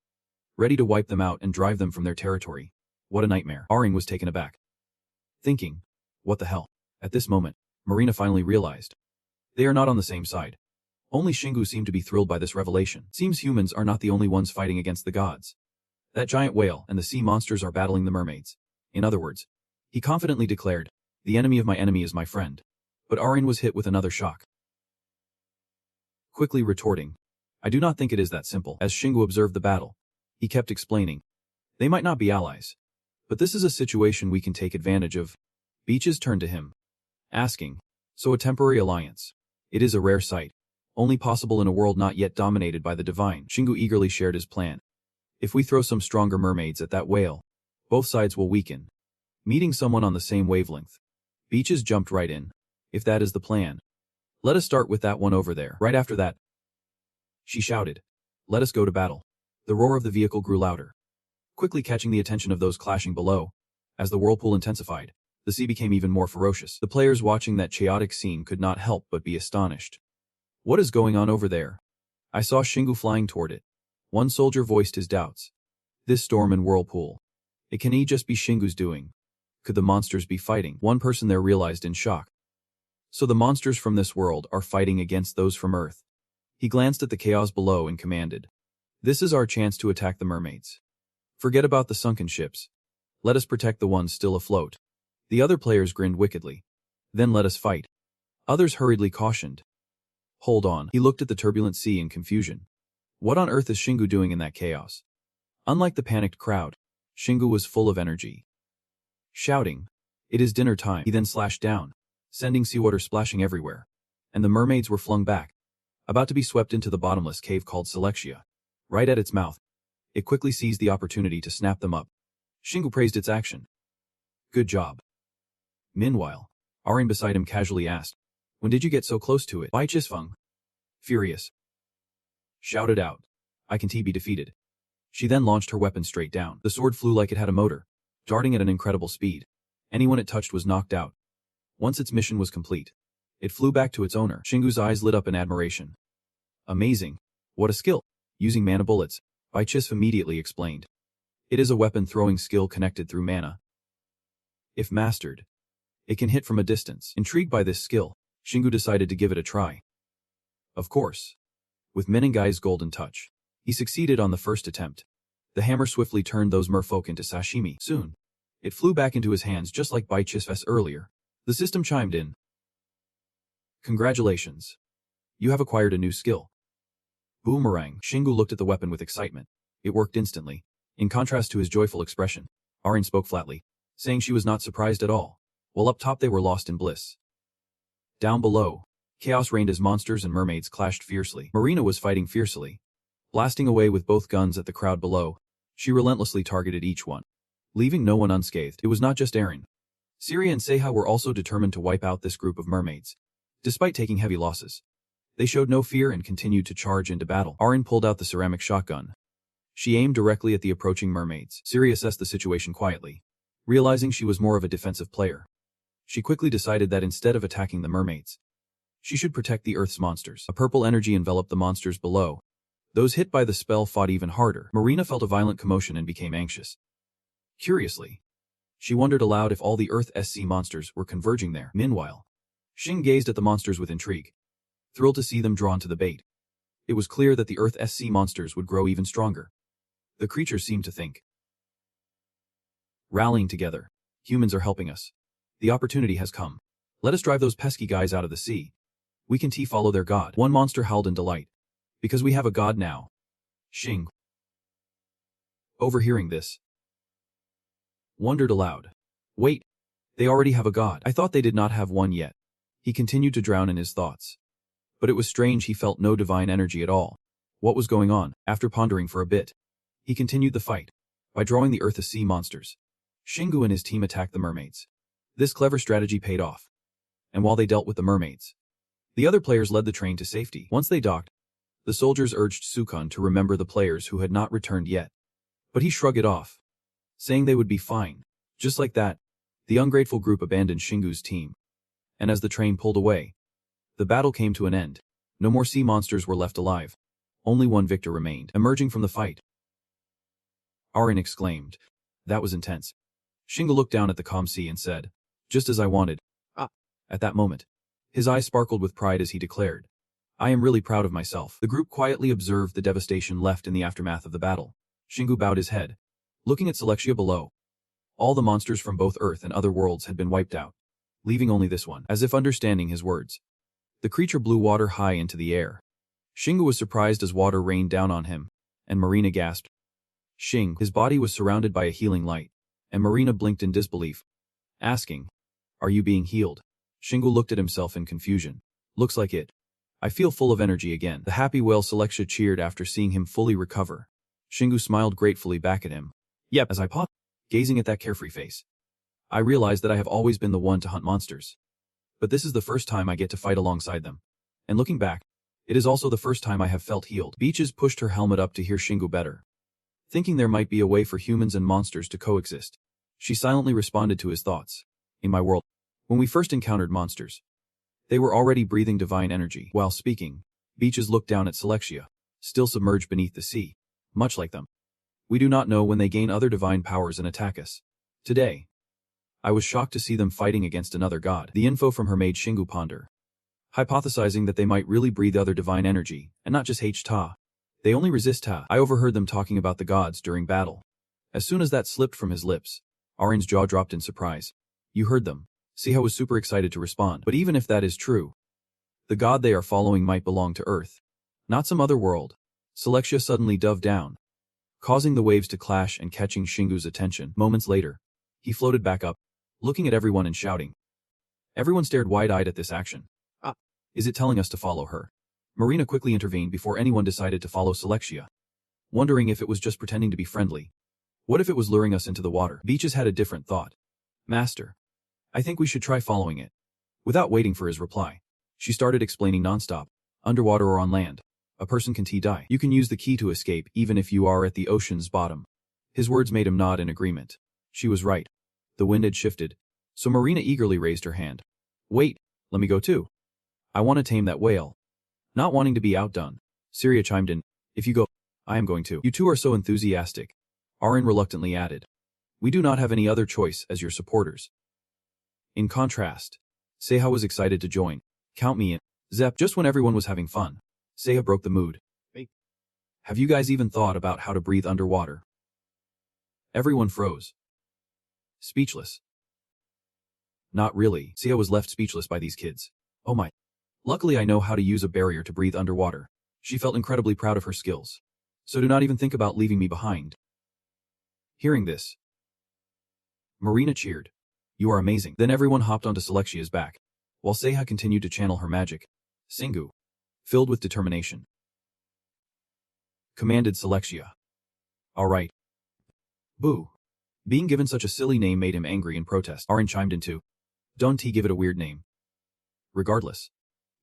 ready to wipe them out and drive them from their territory. What a nightmare. Aring was taken aback, thinking, what the hell? At this moment, Marina finally realized. They are not on the same side. Only Shingu seemed to be thrilled by this revelation. Seems humans are not the only ones fighting against the gods. That giant whale and the sea monsters are battling the mermaids. In other words, he confidently declared, the enemy of my enemy is my friend. But Arin was hit with another shock. Quickly retorting, I do not think it is that simple. As Shingu observed the battle, he kept explaining, they might not be allies, but this is a situation we can take advantage of. Beaches turned to him, asking, so a temporary alliance. It is a rare sight, only possible in a world not yet dominated by the divine. Shingu eagerly shared his plan. If we throw some stronger mermaids at that whale, both sides will weaken, meeting someone on the same wavelength. Beaches jumped right in. If that is the plan, let us start with that one over there. Right after that, she shouted, let us go to battle. The roar of the vehicle grew louder, quickly catching the attention of those clashing below. As the whirlpool intensified, the sea became even more ferocious. The players watching that chaotic scene could not help but be astonished. What is going on over there? I saw Shingu flying toward it. One soldier voiced his doubts. This storm and whirlpool. It can just be Shingu's doing. Could the monsters be fighting? One person there realized in shock. So the monsters from this world are fighting against those from Earth. He glanced at the chaos below and commanded, this is our chance to attack the mermaids. Forget about the sunken ships. Let us protect the ones still afloat. The other players grinned wickedly. Then let us fight. Others hurriedly cautioned. Hold on. He looked at the turbulent sea in confusion. What on earth is Shingu doing in that chaos? Unlike the panicked crowd, Shingu was full of energy. Shouting, it is dinner time. He then slashed down, sending seawater splashing everywhere. And the mermaids were flung back, about to be swept into the bottomless cave called Selexia. Right at its mouth, it quickly seized the opportunity to snap them up. Shingu praised its action. Good job. Meanwhile, Arin beside him casually asked, when did you get so close to it? Bai Chisfeng, furious, shouted out, I can be defeated. She then launched her weapon straight down. The sword flew like it had a motor, darting at an incredible speed. Anyone it touched was knocked out. Once its mission was complete, it flew back to its owner. Shingu's eyes lit up in admiration. Amazing. What a skill. Using mana bullets, Bai Chisf immediately explained. It is a weapon-throwing skill connected through mana. If mastered, it can hit from a distance. Intrigued by this skill, Shingu decided to give it a try. Of course. With Menengai's golden touch, he succeeded on the first attempt. The hammer swiftly turned those merfolk into sashimi. Soon, it flew back into his hands just like Bai Chisf's earlier. The system chimed in. Congratulations. You have acquired a new skill. Boomerang. Shingu looked at the weapon with excitement. It worked instantly. In contrast to his joyful expression, Arin spoke flatly, saying she was not surprised at all. While up top they were lost in bliss. Down below, chaos reigned as monsters and mermaids clashed fiercely. Marina was fighting fiercely. Blasting away with both guns at the crowd below, she relentlessly targeted each one, leaving no one unscathed. It was not just Arin. Syria and Seiha were also determined to wipe out this group of mermaids. Despite taking heavy losses, they showed no fear and continued to charge into battle. Arin pulled out the ceramic shotgun. She aimed directly at the approaching mermaids. Syria assessed the situation quietly, realizing she was more of a defensive player. She quickly decided that instead of attacking the mermaids, she should protect the Earth's monsters. A purple energy enveloped the monsters below. Those hit by the spell fought even harder. Marina felt a violent commotion and became anxious. Curiously, she wondered aloud if all the Earth's sea monsters were converging there. Meanwhile, Xing gazed at the monsters with intrigue, thrilled to see them drawn to the bait. It was clear that the Earth's sea monsters would grow even stronger. The creatures seemed to think. Rallying together, humans are helping us. The opportunity has come. Let us drive those pesky guys out of the sea. We can follow their god. One monster howled in delight. Because we have a god now. Xing, overhearing this, wondered aloud. Wait, they already have a god. I thought they did not have one yet. He continued to drown in his thoughts. But it was strange he felt no divine energy at all. What was going on? After pondering for a bit, he continued the fight. By drawing the Earth's sea monsters, Shingu and his team attacked the mermaids. This clever strategy paid off. And while they dealt with the mermaids, the other players led the train to safety. Once they docked, the soldiers urged Sukun to remember the players who had not returned yet. But he shrugged it off, saying they would be fine. Just like that, the ungrateful group abandoned Shingu's team. And as the train pulled away, the battle came to an end. No more sea monsters were left alive. Only one victor remained. Emerging from the fight, Arin exclaimed. That was intense. Shingu looked down at the calm sea and said, just as I wanted. At that moment, his eyes sparkled with pride as he declared, I am really proud of myself. The group quietly observed the devastation left in the aftermath of the battle. Shingu bowed his head, looking at Celexia below. All the monsters from both Earth and other worlds had been wiped out, leaving only this one. As if understanding his words, the creature blew water high into the air. Shingu was surprised as water rained down on him, and Marina gasped. Shing, his body was surrounded by a healing light, and Marina blinked in disbelief, asking, "Are you being healed?" Shingu looked at himself in confusion. "Looks like it. I feel full of energy again." The happy whale Celexia cheered after seeing him fully recover. Shingu smiled gratefully back at him. "Yep," as I paused, gazing at that carefree face. I realized that I have always been the one to hunt monsters. But this is the first time I get to fight alongside them. And looking back, it is also the first time I have felt healed. Beaches pushed her helmet up to hear Shingu better. Thinking there might be a way for humans and monsters to coexist, she silently responded to his thoughts. "In my world, when we first encountered monsters, they were already breathing divine energy." While speaking, Beaches looked down at Celexia, still submerged beneath the sea. "Much like them, we do not know when they gain other divine powers and attack us. Today, I was shocked to see them fighting against another god." The info from her made Shingu ponder, hypothesizing that they might really breathe other divine energy, and not just H-Ta. They only resist Ta. I overheard them talking about the gods during battle. As soon as that slipped from his lips, Arin's jaw dropped in surprise. "You heard them." Siha was super excited to respond. "But even if that is true, the god they are following might belong to Earth, not some other world." Celexia suddenly dove down, causing the waves to clash and catching Shingu's attention. Moments later, he floated back up, looking at everyone and shouting. Everyone stared wide-eyed at this action. "Ah, is it telling us to follow her?" Marina quickly intervened before anyone decided to follow Celexia, wondering if it was just pretending to be friendly. What if it was luring us into the water? Beaches had a different thought. "Master, I think we should try following it." Without waiting for his reply, she started explaining nonstop. "Underwater or on land, a person can die. You can use the key to escape even if you are at the ocean's bottom." His words made him nod in agreement. She was right. The wind had shifted, so Marina eagerly raised her hand. "Wait, let me go too. I want to tame that whale." Not wanting to be outdone, Syria chimed in. "If you go, I am going to." "You two are so enthusiastic," Arin reluctantly added. "We do not have any other choice as your supporters." In contrast, Seha was excited to join. "Count me in." Zep, just when everyone was having fun, Seha broke the mood. "Hey, have you guys even thought about how to breathe underwater?" Everyone froze. Speechless. Not really. Seha was left speechless by these kids. "Oh my. Luckily I know how to use a barrier to breathe underwater." She felt incredibly proud of her skills. "So do not even think about leaving me behind." Hearing this, Marina cheered. "You are amazing." Then everyone hopped onto Celexia's back, while Seha continued to channel her magic. Singu, filled with determination, commanded Celexia. "All right." Boo. Being given such a silly name made him angry and protest. Arin chimed in too. "Don't he give it a weird name." Regardless,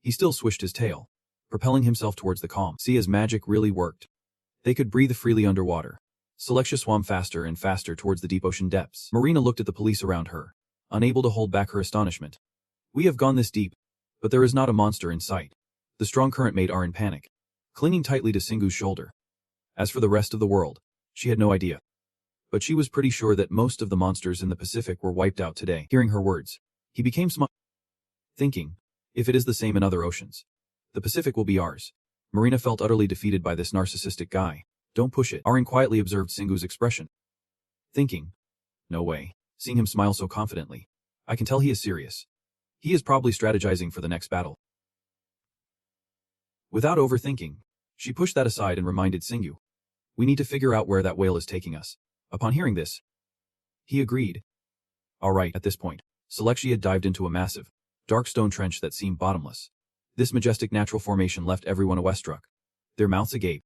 he still swished his tail, propelling himself towards the calm. Sia's magic really worked. They could breathe freely underwater. Celexia swam faster and faster towards the deep ocean depths. Marina looked at the police around her, unable to hold back her astonishment. "We have gone this deep, but there is not a monster in sight." The strong current made Arin panic, clinging tightly to Singu's shoulder. As for the rest of the world, she had no idea. But she was pretty sure that most of the monsters in the Pacific were wiped out today. Hearing her words, he became smug, thinking, if it is the same in other oceans, the Pacific will be ours. Marina felt utterly defeated by this narcissistic guy. "Don't push it." Arin quietly observed Singu's expression, thinking, no way. Seeing him smile so confidently, I can tell he is serious. He is probably strategizing for the next battle. Without overthinking, she pushed that aside and reminded Singu. "We need to figure out where that whale is taking us." Upon hearing this, he agreed. All right, at this point, Celexia dived into a massive, dark stone trench that seemed bottomless. This majestic natural formation left everyone awestruck, their mouths agape,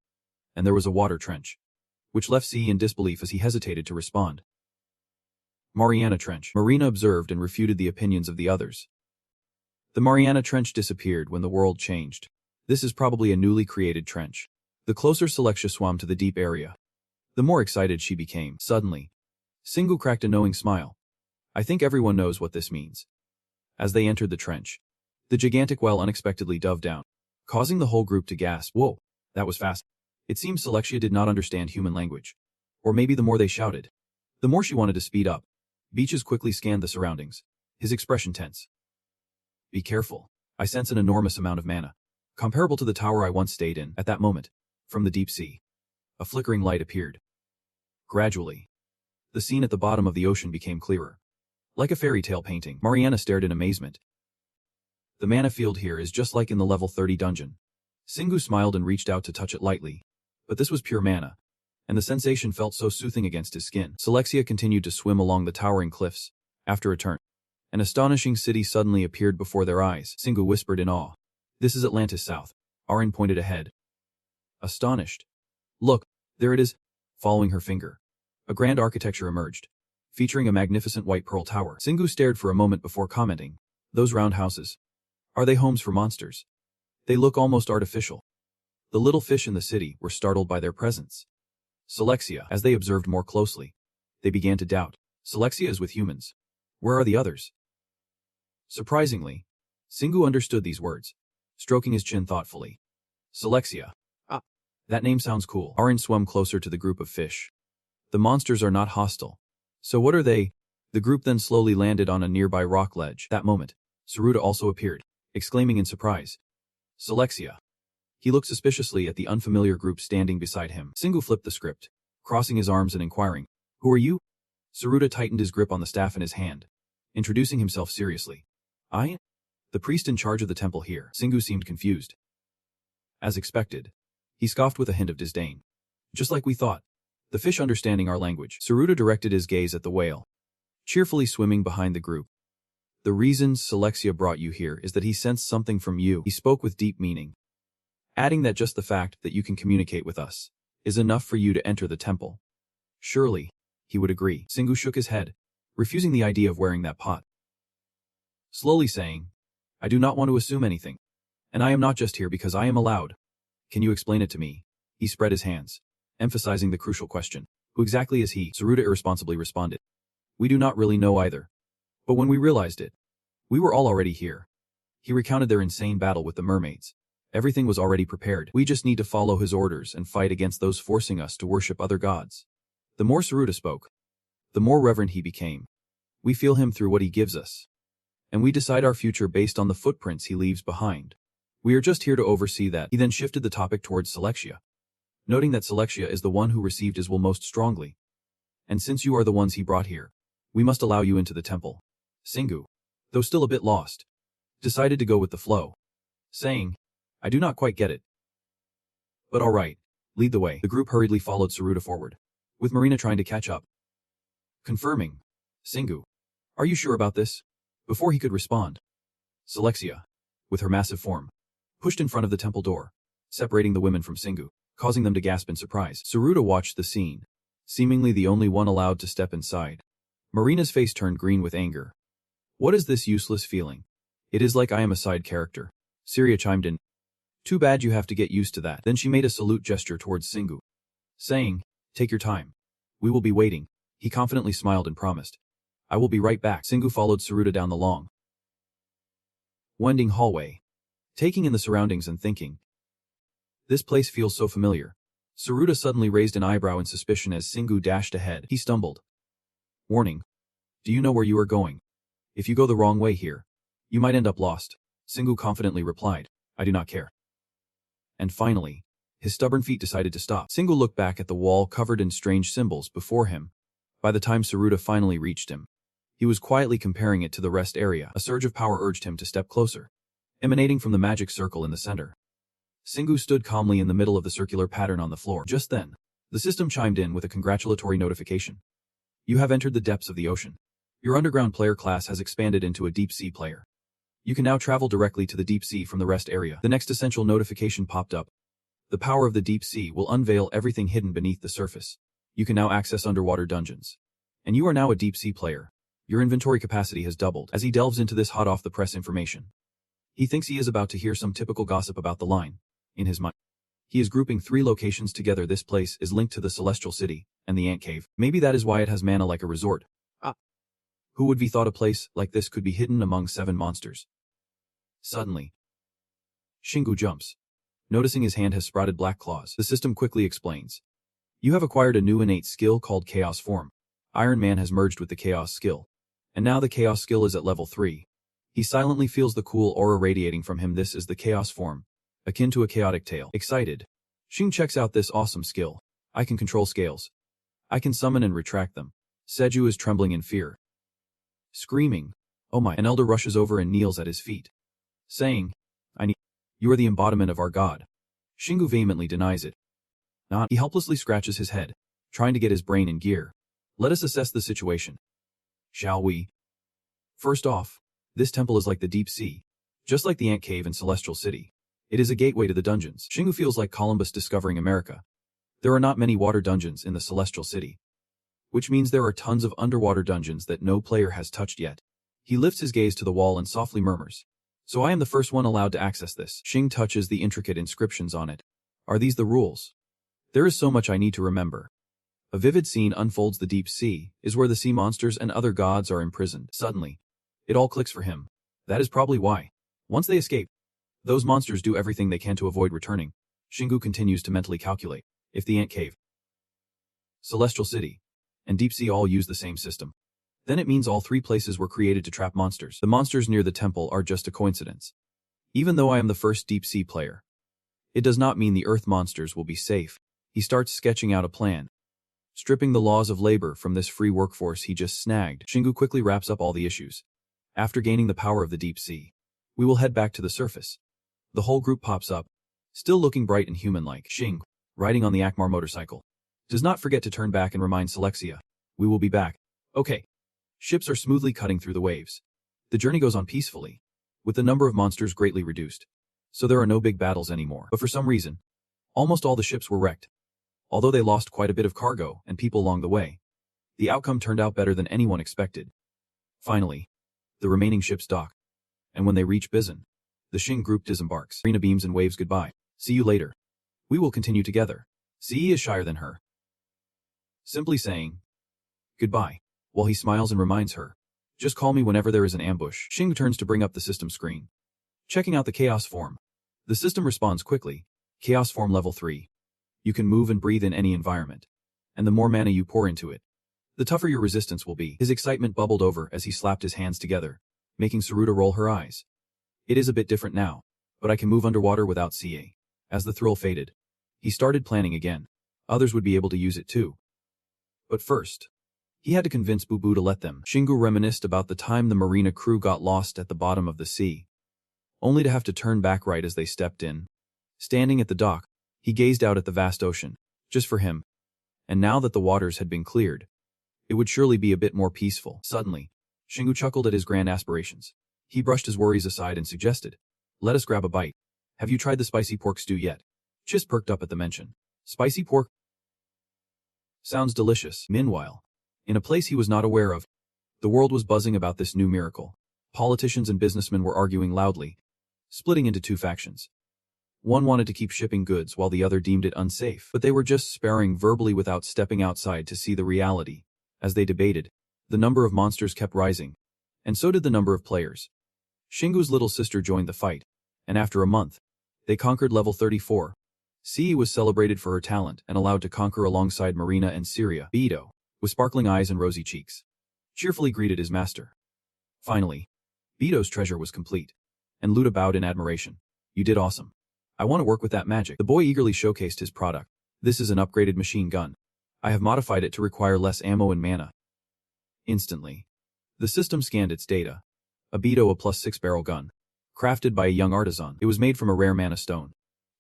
and there was a water trench, which left C in disbelief as he hesitated to respond. Mariana Trench. Marina observed and refuted the opinions of the others. The Mariana Trench disappeared when the world changed. This is probably a newly created trench. The closer Celexia swam to the deep area, the more excited she became. Suddenly, Singu cracked a knowing smile. I think everyone knows what this means. As they entered the trench, the gigantic whale unexpectedly dove down, causing the whole group to gasp. Whoa, that was fast. It seems Celexia did not understand human language. Or maybe the more they shouted, the more she wanted to speed up. Beaches quickly scanned the surroundings, his expression tense. Be careful. I sense an enormous amount of mana comparable to the tower I once stayed in. At that moment, from the deep sea, a flickering light appeared. Gradually, the scene at the bottom of the ocean became clearer. Like a fairy tale painting, Mariana stared in amazement. The mana field here is just like in the level 30 dungeon. Singu smiled and reached out to touch it lightly. But this was pure mana, and the sensation felt so soothing against his skin. Selexia continued to swim along the towering cliffs. After a turn, an astonishing city suddenly appeared before their eyes. Singu whispered in awe. This is Atlantis South. Arin pointed ahead. Astonished. Look, there it is. Following her finger, a grand architecture emerged, featuring a magnificent white pearl tower. Singu stared for a moment before commenting. Those round houses. Are they homes for monsters? They look almost artificial. The little fish in the city were startled by their presence. Selexia, as they observed more closely, they began to doubt. Selexia is with humans. Where are the others? Surprisingly, Singu understood these words, stroking his chin thoughtfully. Selexia. Ah, that name sounds cool. Arin swam closer to the group of fish. The monsters are not hostile. So what are they? The group then slowly landed on a nearby rock ledge. That moment, Saruta also appeared, exclaiming in surprise. Selexia. He looked suspiciously at the unfamiliar group standing beside him. Singu flipped the script, crossing his arms and inquiring, Who are you? Saruta tightened his grip on the staff in his hand, introducing himself seriously. I? The priest in charge of the temple here. Singu seemed confused. As expected, he scoffed with a hint of disdain. Just like we thought. The fish understanding our language. Saruta directed his gaze at the whale, cheerfully swimming behind the group. The reason Selexia brought you here is that he sensed something from you. He spoke with deep meaning, adding that just the fact that you can communicate with us is enough for you to enter the temple. Surely, he would agree. Singu shook his head, refusing the idea of wearing that pot. Slowly saying, I do not want to assume anything, and I am not just here because I am allowed. Can you explain it to me? He spread his hands, emphasizing the crucial question. Who exactly is he? Saruta irresponsibly responded. We do not really know either. But when we realized it, we were all already here. He recounted their insane battle with the mermaids. Everything was already prepared. We just need to follow his orders and fight against those forcing us to worship other gods. The more Saruta spoke, the more reverent he became. We feel him through what he gives us, and we decide our future based on the footprints he leaves behind. We are just here to oversee that. He then shifted the topic towards Selexia, noting that Selexia is the one who received his will most strongly. And since you are the ones he brought here, we must allow you into the temple. Singu, though still a bit lost, decided to go with the flow, saying, I do not quite get it. But all right, lead the way. The group hurriedly followed Saruta forward, with Marina trying to catch up. Confirming. Singu, are you sure about this? Before he could respond, Selexia, with her massive form, pushed in front of the temple door, separating the women from Singu, causing them to gasp in surprise. Saruta watched the scene, seemingly the only one allowed to step inside. Marina's face turned green with anger. What is this useless feeling? It is like I am a side character. Syria chimed in. Too bad you have to get used to that. Then she made a salute gesture towards Singu, saying, Take your time. We will be waiting. He confidently smiled and promised. I will be right back. Singu followed Saruta down the long, winding hallway, taking in the surroundings and thinking. This place feels so familiar. Saruta suddenly raised an eyebrow in suspicion as Singu dashed ahead. He stumbled. Warning. Do you know where you are going? If you go the wrong way here, you might end up lost. Singu confidently replied, I do not care. And finally, his stubborn feet decided to stop. Singu looked back at the wall covered in strange symbols before him. By the time Saruta finally reached him, he was quietly comparing it to the rest area. A surge of power urged him to step closer, emanating from the magic circle in the center. Singu stood calmly in the middle of the circular pattern on the floor. Just then, the system chimed in with a congratulatory notification. You have entered the depths of the ocean. Your underground player class has expanded into a deep sea player. You can now travel directly to the deep sea from the rest area. The next essential notification popped up. The power of the deep sea will unveil everything hidden beneath the surface. You can now access underwater dungeons. And you are now a deep sea player. Your inventory capacity has doubled. As he delves into this hot off the press information, he thinks he is about to hear some typical gossip about the line. In his mind, he is grouping 3 locations together. This place is linked to the Celestial City and the Ant Cave. Maybe that is why it has mana like a resort. Who would have thought a place like this could be hidden among 7 monsters? Suddenly, Shingu jumps, noticing his hand has sprouted black claws. The system quickly explains. You have acquired a new innate skill called Chaos Form. Iron Man has merged with the Chaos skill, and now the Chaos skill is at level 3. He silently feels the cool aura radiating from him. This is the Chaos Form, akin to a chaotic tale. Excited, Xing checks out this awesome skill. I can control scales. I can summon and retract them. Seju is trembling in fear. Screaming, "Oh my!" An elder rushes over and kneels at his feet, saying, "You are the embodiment of our god." Xingu vehemently denies it. Not. He helplessly scratches his head, trying to get his brain in gear. Let us assess the situation. Shall we? First off, this temple is like the deep sea. Just like the ant cave in Celestial City. It is a gateway to the dungeons. Xingu feels like Columbus discovering America. There are not many water dungeons in the Celestial City, which means there are tons of underwater dungeons that no player has touched yet. He lifts his gaze to the wall and softly murmurs, "So I am the first one allowed to access this." Xing touches the intricate inscriptions on it. Are these the rules? There is so much I need to remember. A vivid scene unfolds. The deep sea is where the sea monsters and other gods are imprisoned. Suddenly, it all clicks for him. That is probably why. Once they escape, those monsters do everything they can to avoid returning. Xingu continues to mentally calculate. If the ant cave, Celestial City, and deep sea all use the same system, then it means all three places were created to trap monsters. The monsters near the temple are just a coincidence. Even though I am the first deep sea player, it does not mean the earth monsters will be safe. He starts sketching out a plan. Stripping the laws of labor from this free workforce he just snagged, Xingu quickly wraps up all the issues. After gaining the power of the deep sea, we will head back to the surface. The whole group pops up, still looking bright and human-like. Xing, riding on the Akmar motorcycle, does not forget to turn back and remind Selexia, "We will be back." Okay. Ships are smoothly cutting through the waves. The journey goes on peacefully, with the number of monsters greatly reduced, so there are no big battles anymore. But for some reason, almost all the ships were wrecked. Although they lost quite a bit of cargo and people along the way, the outcome turned out better than anyone expected. Finally, the remaining ships dock, and when they reach Bizan, the Xing group disembarks. Rina beams and waves goodbye. "See you later. We will continue together." Ce is shyer than her, simply saying goodbye, while he smiles and reminds her, "Just call me whenever there is an ambush." Xing turns to bring up the system screen, checking out the chaos form. The system responds quickly. Chaos form level 3. You can move and breathe in any environment, and the more mana you pour into it, the tougher your resistance will be. His excitement bubbled over as he slapped his hands together, making Saruta roll her eyes. It is a bit different now, but I can move underwater without CA. As the thrill faded, he started planning again. Others would be able to use it too. But first, he had to convince Boo Boo to let them. Xingu reminisced about the time the marina crew got lost at the bottom of the sea, only to have to turn back right as they stepped in. Standing at the dock, he gazed out at the vast ocean, just for him. And now that the waters had been cleared, it would surely be a bit more peaceful. Suddenly, Xingu chuckled at his grand aspirations. He brushed his worries aside and suggested, "Let us grab a bite. Have you tried the spicy pork stew yet?" Chis perked up at the mention. Spicy pork? Sounds delicious. Meanwhile, in a place he was not aware of, the world was buzzing about this new miracle. Politicians and businessmen were arguing loudly, splitting into two factions. One wanted to keep shipping goods while the other deemed it unsafe, but they were just sparring verbally without stepping outside to see the reality. As they debated, the number of monsters kept rising, and so did the number of players. Xingu's little sister joined the fight, and after a month, they conquered level 34. Ce was celebrated for her talent and allowed to conquer alongside Marina and Syria. Beto, with sparkling eyes and rosy cheeks, cheerfully greeted his master. Finally, Beto's treasure was complete, and Luda bowed in admiration. "You did awesome. I want to work with that magic." The boy eagerly showcased his product. "This is an upgraded machine gun. I have modified it to require less ammo and mana." Instantly, the system scanned its data. A Beto, a +6 barrel gun, crafted by a young artisan. It was made from a rare mana stone,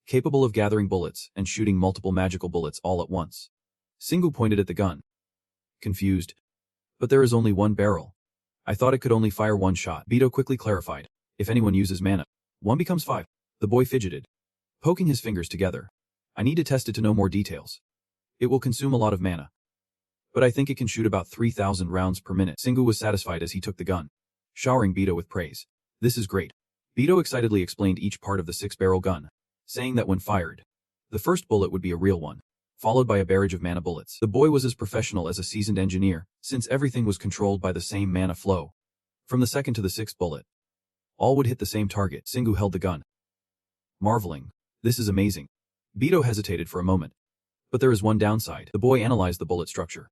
capable of gathering bullets and shooting multiple magical bullets all at once. Xingu pointed at the gun, confused. "But there is only one barrel. I thought it could only fire one shot." Beto quickly clarified, "If anyone uses mana, one becomes 5. The boy fidgeted, poking his fingers together. "I need to test it to know more details. It will consume a lot of mana, but I think it can shoot about 3,000 rounds per minute." Xingu was satisfied as he took the gun, showering Beto with praise. "This is great." Beto excitedly explained each part of the 6-barrel gun, saying that when fired, the first bullet would be a real one, followed by a barrage of mana bullets. The boy was as professional as a seasoned engineer, since everything was controlled by the same mana flow. From the second to the 6th bullet, all would hit the same target. Xingu held the gun, marveling. "This is amazing." Beto hesitated for a moment. "But there is one downside." The boy analyzed the bullet structure,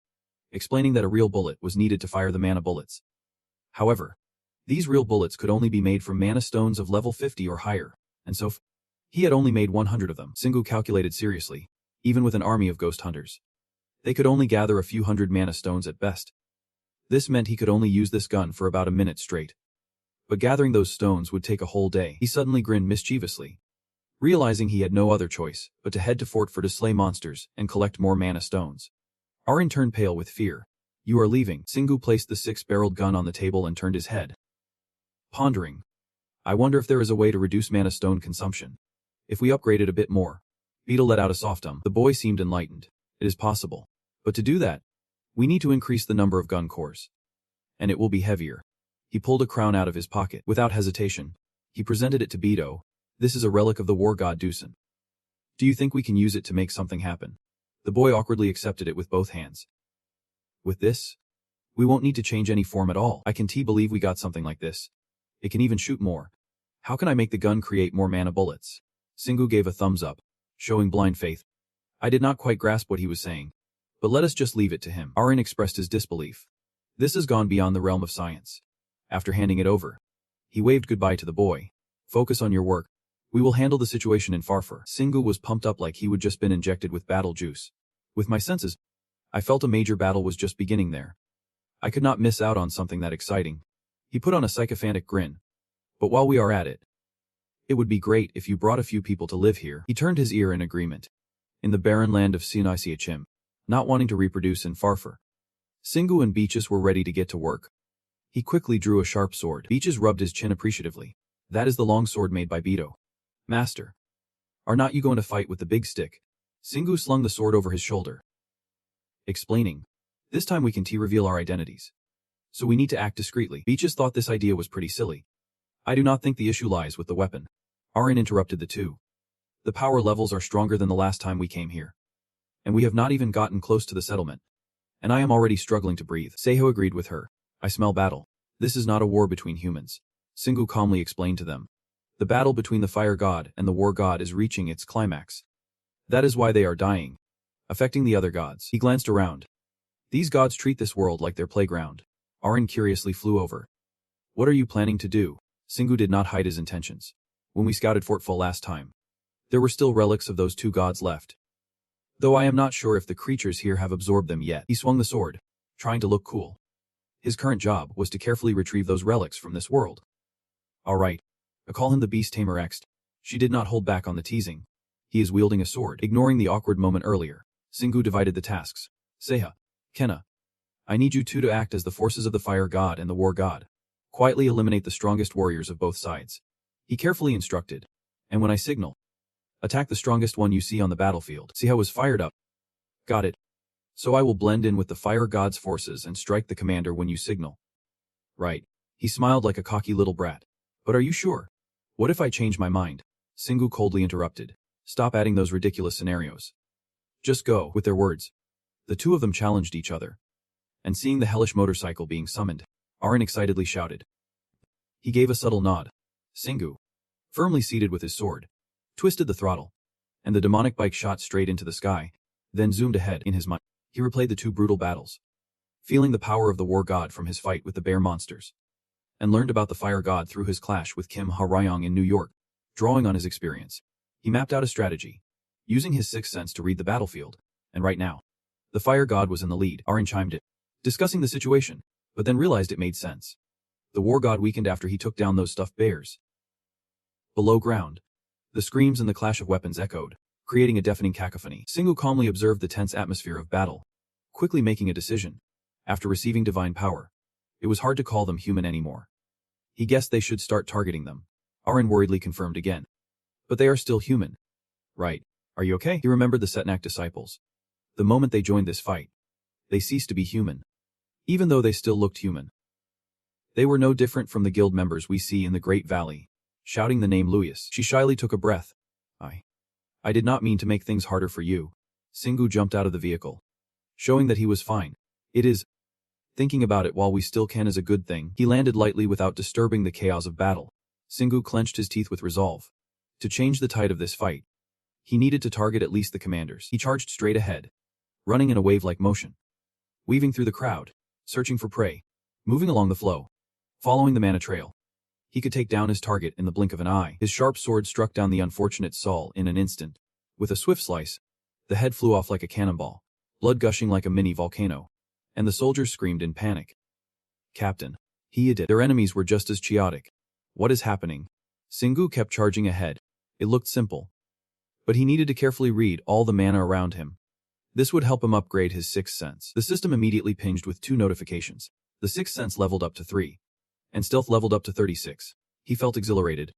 explaining that a real bullet was needed to fire the mana bullets. However, these real bullets could only be made from mana stones of level 50 or higher, and so He had only made 100 of them. Singu calculated seriously, even with an army of ghost hunters. They could only gather a few hundred mana stones at best. This meant he could only use this gun for about a minute straight. But gathering those stones would take a whole day. He suddenly grinned mischievously, realizing he had no other choice but to head to Fort for to slay monsters and collect more mana stones. Arin turned pale with fear. You are leaving. Singu placed the 6-barreled gun on the table and turned his head, pondering. I wonder if there is a way to reduce mana stone consumption. If we upgrade it a bit more. Beetle let out a soft The boy seemed enlightened. It is possible. But to do that, we need to increase the number of gun cores. And it will be heavier. He pulled a crown out of his pocket. Without hesitation, he presented it to Beto. This is a relic of the war god Dusan. Do you think we can use it to make something happen? The boy awkwardly accepted it with both hands. With this, we won't need to change any form at all. I can believe we got something like this. It can even shoot more. How can I make the gun create more mana bullets? Singu gave a thumbs up, showing blind faith. I did not quite grasp what he was saying. But let us just leave it to him. Arin expressed his disbelief. This has gone beyond the realm of science. After handing it over, he waved goodbye to the boy. Focus on your work. We will handle the situation in Farfar. Singu was pumped up like he would just been injected with battle juice. With my senses, I felt a major battle was just beginning there. I could not miss out on something that exciting. He put on a sycophantic grin. But while we are at it, it would be great if you brought a few people to live here. He turned his ear in agreement. In the barren land of Sinisiachim, not wanting to reproduce in Farfar. Singu and Beaches were ready to get to work. He quickly drew a sharp sword. Beaches rubbed his chin appreciatively. That is the long sword made by Beto. Master. Are not you going to fight with the big stick? Singu slung the sword over his shoulder, explaining. This time we can reveal our identities. So we need to act discreetly. Beaches thought this idea was pretty silly. I do not think the issue lies with the weapon. Arin interrupted the two. The power levels are stronger than the last time we came here. And we have not even gotten close to the settlement. And I am already struggling to breathe. Seiho agreed with her. I smell battle. This is not a war between humans. Singu calmly explained to them. The battle between the fire god and the war god is reaching its climax. That is why they are dying, affecting the other gods. He glanced around. These gods treat this world like their playground. Arin curiously flew over. What are you planning to do? Singu did not hide his intentions. When we scouted Fort Full last time, there were still relics of those two gods left. Though I am not sure if the creatures here have absorbed them yet. He swung the sword, trying to look cool. His current job was to carefully retrieve those relics from this world. Alright. I call him the Beast Tamer X. She did not hold back on the teasing. He is wielding a sword. Ignoring the awkward moment earlier, Singu divided the tasks. Seha, Kenna. I need you two to act as the forces of the fire god and the war god. Quietly eliminate the strongest warriors of both sides. He carefully instructed. And when I signal, attack the strongest one you see on the battlefield. Seha was fired up. Got it. So I will blend in with the fire god's forces and strike the commander when you signal. Right. He smiled like a cocky little brat. But are you sure? What if I change my mind? Singu coldly interrupted. Stop adding those ridiculous scenarios. Just go. With their words, the two of them challenged each other. And seeing the hellish motorcycle being summoned, Arin excitedly shouted. He gave a subtle nod. Singu, firmly seated with his sword, twisted the throttle, and the demonic bike shot straight into the sky, then zoomed ahead. In his mind, he replayed the two brutal battles, feeling the power of the war god from his fight with the bear monsters, and learned about the fire god through his clash with Kim Ha-ryong in New York. Drawing on his experience, he mapped out a strategy, using his sixth sense to read the battlefield, and right now, the fire god was in the lead. Arin chimed in, discussing the situation, but then realized it made sense. The war god weakened after he took down those stuffed bears. Below ground, the screams and the clash of weapons echoed, creating a deafening cacophony. Singu calmly observed the tense atmosphere of battle, quickly making a decision. After receiving divine power, it was hard to call them human anymore. He guessed they should start targeting them. Arin worriedly confirmed again. But they are still human. Right. Are you okay? He remembered the Setnak disciples. The moment they joined this fight, they ceased to be human. Even though they still looked human. They were no different from the guild members we see in the Great Valley. Shouting the name Luis, she shyly took a breath. I did not mean to make things harder for you. Singu jumped out of the vehicle, showing that he was fine. It is. Thinking about it while we still can is a good thing. He landed lightly without disturbing the chaos of battle. Singu clenched his teeth with resolve. To change the tide of this fight, he needed to target at least the commanders. He charged straight ahead, running in a wave-like motion, weaving through the crowd, searching for prey, moving along the flow, following the mana trail. He could take down his target in the blink of an eye. His sharp sword struck down the unfortunate Saul in an instant. With a swift slice, the head flew off like a cannonball, blood gushing like a mini volcano, and the soldiers screamed in panic. Captain, he did. Their enemies were just as chaotic. What is happening? Singu kept charging ahead. It looked simple, but he needed to carefully read all the mana around him. This would help him upgrade his sixth sense. The system immediately pinged with 2 notifications. The sixth sense leveled up to 3, and stealth leveled up to 36. He felt exhilarated.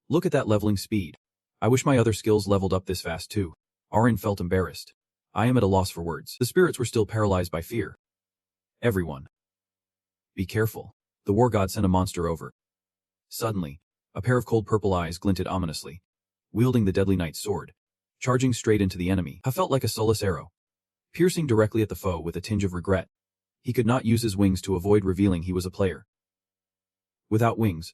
Look at that leveling speed. I wish my other skills leveled up this fast too. Arin felt embarrassed. I am at a loss for words. The spirits were still paralyzed by fear. Everyone, be careful. The war god sent a monster over. Suddenly, a pair of cold purple eyes glinted ominously, wielding the deadly knight's sword, charging straight into the enemy. I felt like a soulless arrow, piercing directly at the foe with a tinge of regret. He could not use his wings to avoid revealing he was a player. Without wings,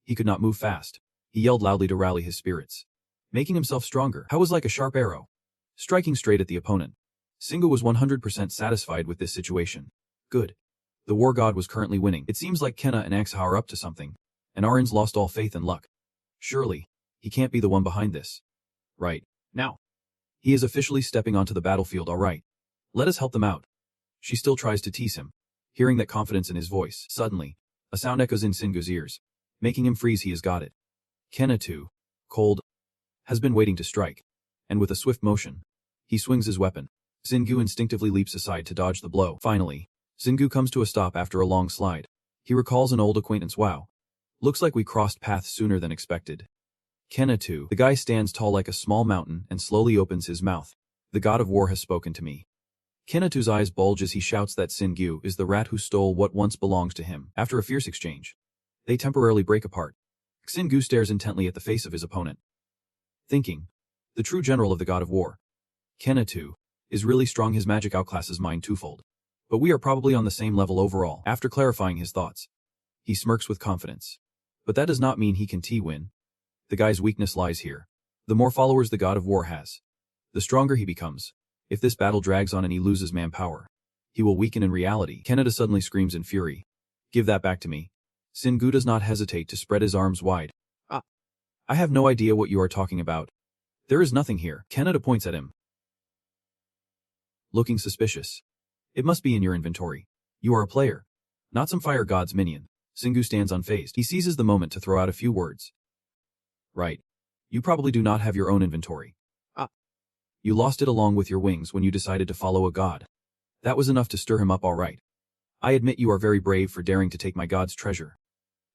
he could not move fast. He yelled loudly to rally his spirits, making himself stronger. I was like a sharp arrow, striking straight at the opponent. Singu was 100% satisfied with this situation. Good. The war god was currently winning. It seems like Kenna and Axa are up to something, and Arin's lost all faith and luck. Surely, he can't be the one behind this. Right. Now, he is officially stepping onto the battlefield, all right. Let us help them out. She still tries to tease him, hearing that confidence in his voice. Suddenly, a sound echoes in Singu's ears, making him freeze. He has got it. Kenna too, cold, has been waiting to strike, and with a swift motion, he swings his weapon. Singu instinctively leaps aside to dodge the blow. Finally, Singu comes to a stop after a long slide. He recalls an old acquaintance. Wow. Looks like we crossed paths sooner than expected. Kenna too. The guy stands tall like a small mountain and slowly opens his mouth. The god of war has spoken to me. Kenatu's eyes bulge as he shouts that Singu is the rat who stole what once belonged to him. After a fierce exchange, they temporarily break apart. Singu stares intently at the face of his opponent, thinking, the true general of the god of war, Kenatu, is really strong. His magic outclasses mine twofold. But we are probably on the same level overall. After clarifying his thoughts, he smirks with confidence. But that does not mean he can win. The guy's weakness lies here. The more followers the god of war has, the stronger he becomes. If this battle drags on and he loses manpower, he will weaken in reality. Kenna suddenly screams in fury. Give that back to me. Singu does not hesitate to spread his arms wide. I have no idea what you are talking about. There is nothing here. Kenna points at him, looking suspicious. It must be in your inventory. You are a player, not some fire god's minion. Singu stands unfazed. He seizes the moment to throw out a few words. Right. You probably do not have your own inventory. You lost it along with your wings when you decided to follow a god. That was enough to stir him up, all right. I admit you are very brave for daring to take my god's treasure.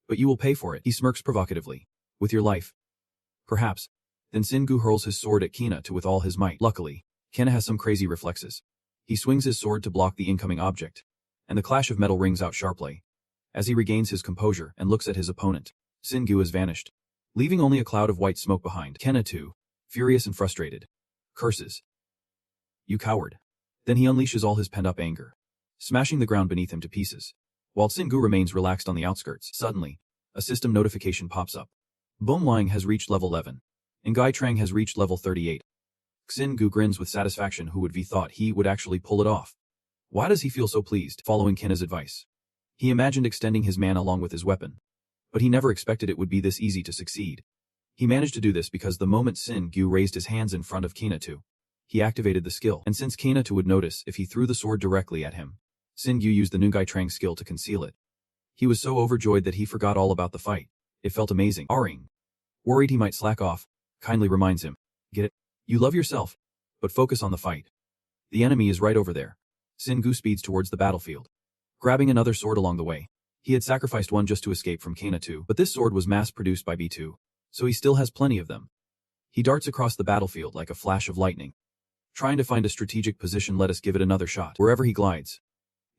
But you will pay for it. He smirks provocatively. With your life. Perhaps. Then Singu hurls his sword at Kenna with all his might. Luckily, Kenna has some crazy reflexes. He swings his sword to block the incoming object, and the clash of metal rings out sharply. As he regains his composure and looks at his opponent, Singu has vanished, leaving only a cloud of white smoke behind. Kenna too, furious and frustrated, curses. You coward. Then he unleashes all his pent-up anger, smashing the ground beneath him to pieces. While Singu remains relaxed on the outskirts, suddenly, a system notification pops up. Bom Lang has reached level 11. And Gai Trang has reached level 38. Singu grins with satisfaction. Who would have thought he would actually pull it off? Why does he feel so pleased? Following Kenna's advice, he imagined extending his mana along with his weapon, but he never expected it would be this easy to succeed. He managed to do this because the moment Singu raised his hands in front of Kenna, he activated the skill, and since Kenna would notice if he threw the sword directly at him, Singu used the Nungai Trang skill to conceal it. He was so overjoyed that he forgot all about the fight. It felt amazing. Aring, worried he might slack off, kindly reminds him, get it? You love yourself, but focus on the fight. The enemy is right over there. Singu speeds towards the battlefield, grabbing another sword along the way. He had sacrificed one just to escape from Kenna, but this sword was mass-produced by B2, so he still has plenty of them. He darts across the battlefield like a flash of lightning, trying to find a strategic position. Let us give it another shot. Wherever he glides,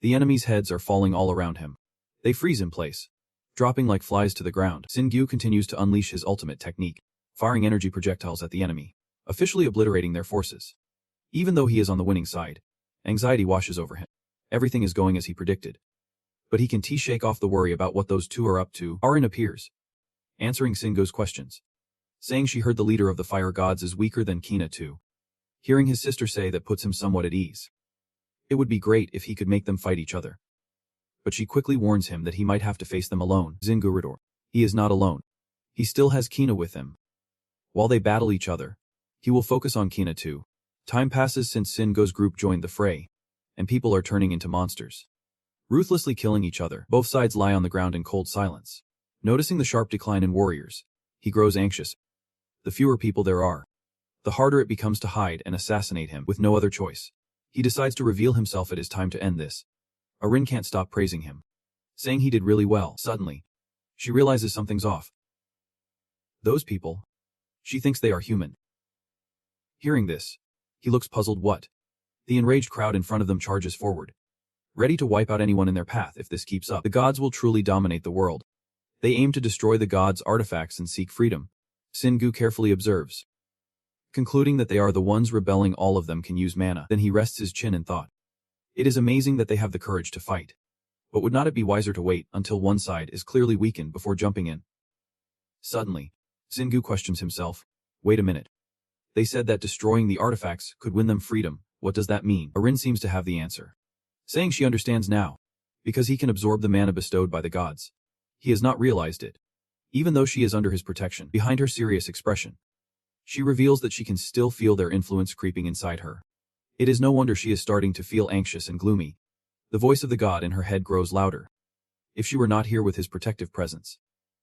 the enemy's heads are falling all around him. They freeze in place, dropping like flies to the ground. Singu continues to unleash his ultimate technique, firing energy projectiles at the enemy, officially obliterating their forces. Even though he is on the winning side, anxiety washes over him. Everything is going as he predicted. But he can shake off the worry about what those two are up to. Arin appears, answering Singu's questions, saying she heard the leader of the fire gods is weaker than Kenna. Hearing his sister say that puts him somewhat at ease. It would be great if he could make them fight each other. But she quickly warns him that he might have to face them alone. Zinguridor. He is not alone. He still has Kina with him. While they battle each other, he will focus on Kina too. Time passes since Singo's group joined the fray, and people are turning into monsters, ruthlessly killing each other. Both sides lie on the ground in cold silence. Noticing the sharp decline in warriors, he grows anxious. The fewer people there are, the harder it becomes to hide and assassinate him. With no other choice, he decides to reveal himself. It is time to end this. Arin can't stop praising him, saying he did really well. Suddenly, she realizes something's off. Those people, she thinks they are human. Hearing this, he looks puzzled. What? The enraged crowd in front of them charges forward, ready to wipe out anyone in their path. If this keeps up, the gods will truly dominate the world. They aim to destroy the gods' artifacts and seek freedom. Singu carefully observes, concluding that they are the ones rebelling. All of them can use mana. Then he rests his chin in thought. It is amazing that they have the courage to fight. But would not it be wiser to wait until one side is clearly weakened before jumping in? Suddenly, Singu questions himself. Wait a minute. They said that destroying the artifacts could win them freedom. What does that mean? Arin seems to have the answer, saying she understands now, because he can absorb the mana bestowed by the gods. He has not realized it, even though she is under his protection. Behind her serious expression, she reveals that she can still feel their influence creeping inside her. It is no wonder she is starting to feel anxious and gloomy. The voice of the god in her head grows louder. If she were not here with his protective presence,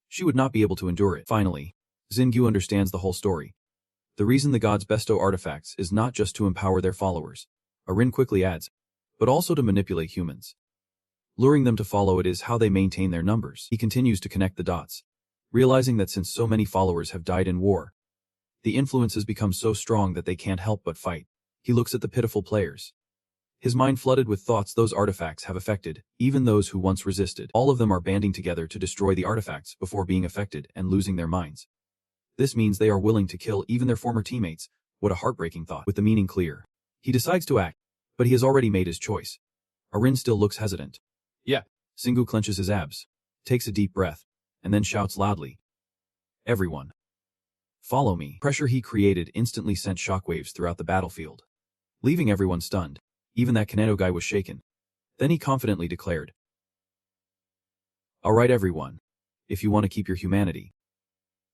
she would not be able to endure it. Finally, Xingyu understands the whole story. The reason the gods bestow artifacts is not just to empower their followers, Arin quickly adds, but also to manipulate humans, luring them to follow. It is how they maintain their numbers. He continues to connect the dots, realizing that since so many followers have died in war, the influence has become so strong that they can't help but fight. He looks at the pitiful players, his mind flooded with thoughts. Those artifacts have affected even those who once resisted. All of them are banding together to destroy the artifacts before being affected and losing their minds. This means they are willing to kill even their former teammates. What a heartbreaking thought. With the meaning clear, he decides to act, but he has already made his choice. Arin still looks hesitant. Yeah. Singu clenches his abs, takes a deep breath, and then shouts loudly. Everyone, follow me. Pressure he created instantly sent shockwaves throughout the battlefield, leaving everyone stunned. Even that Kaneko guy was shaken. Then he confidently declared, Alright everyone, if you want to keep your humanity,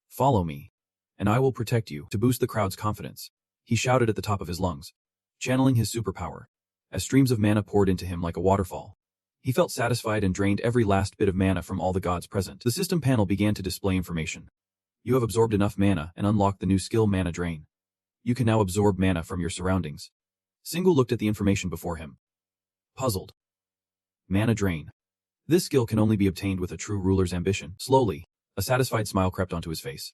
follow me, and I will protect you. To boost the crowd's confidence, he shouted at the top of his lungs, channeling his superpower, as streams of mana poured into him like a waterfall. He felt satisfied and drained every last bit of mana from all the gods present. The system panel began to display information. You have absorbed enough mana and unlocked the new skill Mana Drain. You can now absorb mana from your surroundings. Singu looked at the information before him, puzzled. Mana Drain. This skill can only be obtained with a true ruler's ambition. Slowly, a satisfied smile crept onto his face.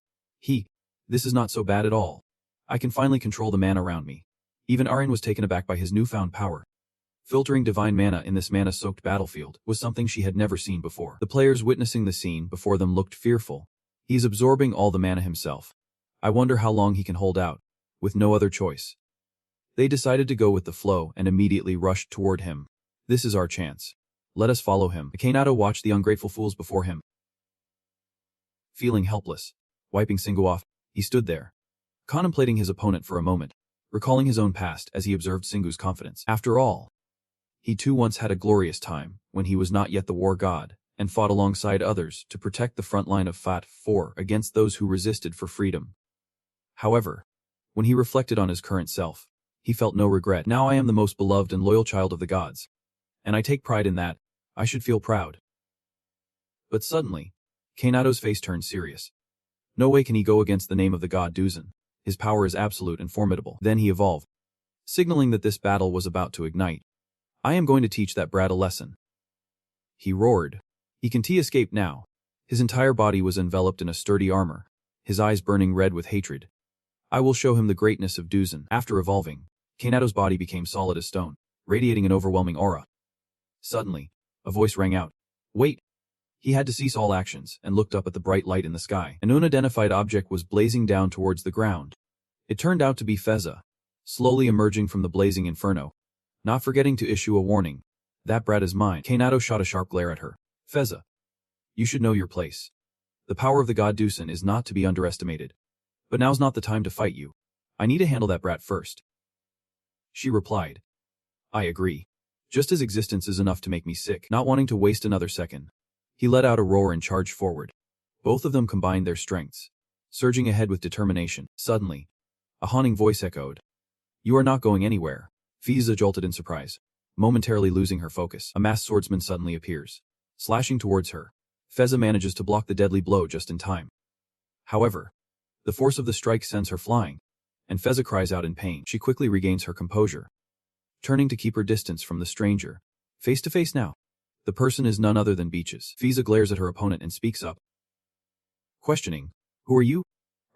This is not so bad at all. I can finally control the mana around me. Even Arin was taken aback by his newfound power. Filtering divine mana in this mana-soaked battlefield was something she had never seen before. The players witnessing the scene before them looked fearful. He's absorbing all the mana himself. I wonder how long he can hold out, with no other choice. They decided to go with the flow and immediately rushed toward him. This is our chance. Let us follow him. Kainato watched the ungrateful fools before him. Feeling helpless, wiping Singu off, he stood there, contemplating his opponent for a moment, recalling his own past as he observed Singu's confidence. After all, he too once had a glorious time when he was not yet the war god, and fought alongside others to protect the front line of Fat 4 against those who resisted for freedom. However, when he reflected on his current self, he felt no regret. Now I am the most beloved and loyal child of the gods, and I take pride in that. I should feel proud. But suddenly, Kainato's face turned serious. No way can he go against the name of the god Duzin. His power is absolute and formidable. Then he evolved, signaling that this battle was about to ignite. I am going to teach that brat a lesson. He roared. He can't escape now. His entire body was enveloped in a sturdy armor, his eyes burning red with hatred. I will show him the greatness of Duzin. After evolving, Kainato's body became solid as stone, radiating an overwhelming aura. Suddenly, a voice rang out. Wait! He had to cease all actions and looked up at the bright light in the sky. An unidentified object was blazing down towards the ground. It turned out to be Feza, slowly emerging from the blazing inferno, not forgetting to issue a warning. That brat is mine. Kainato shot a sharp glare at her. Feza, you should know your place. The power of the god Duzin is not to be underestimated. But now's not the time to fight you. I need to handle that brat first. She replied. I agree. Just his existence is enough to make me sick. Not wanting to waste another second, he let out a roar and charged forward. Both of them combined their strengths, surging ahead with determination. Suddenly, a haunting voice echoed. "You are not going anywhere." Fiza jolted in surprise, momentarily losing her focus. A masked swordsman suddenly appears, slashing towards her. Feza manages to block the deadly blow just in time. However, the force of the strike sends her flying, and Feza cries out in pain. She quickly regains her composure, turning to keep her distance from the stranger. Face to face now. The person is none other than Beaches. Fiza glares at her opponent and speaks up, questioning, "Who are you?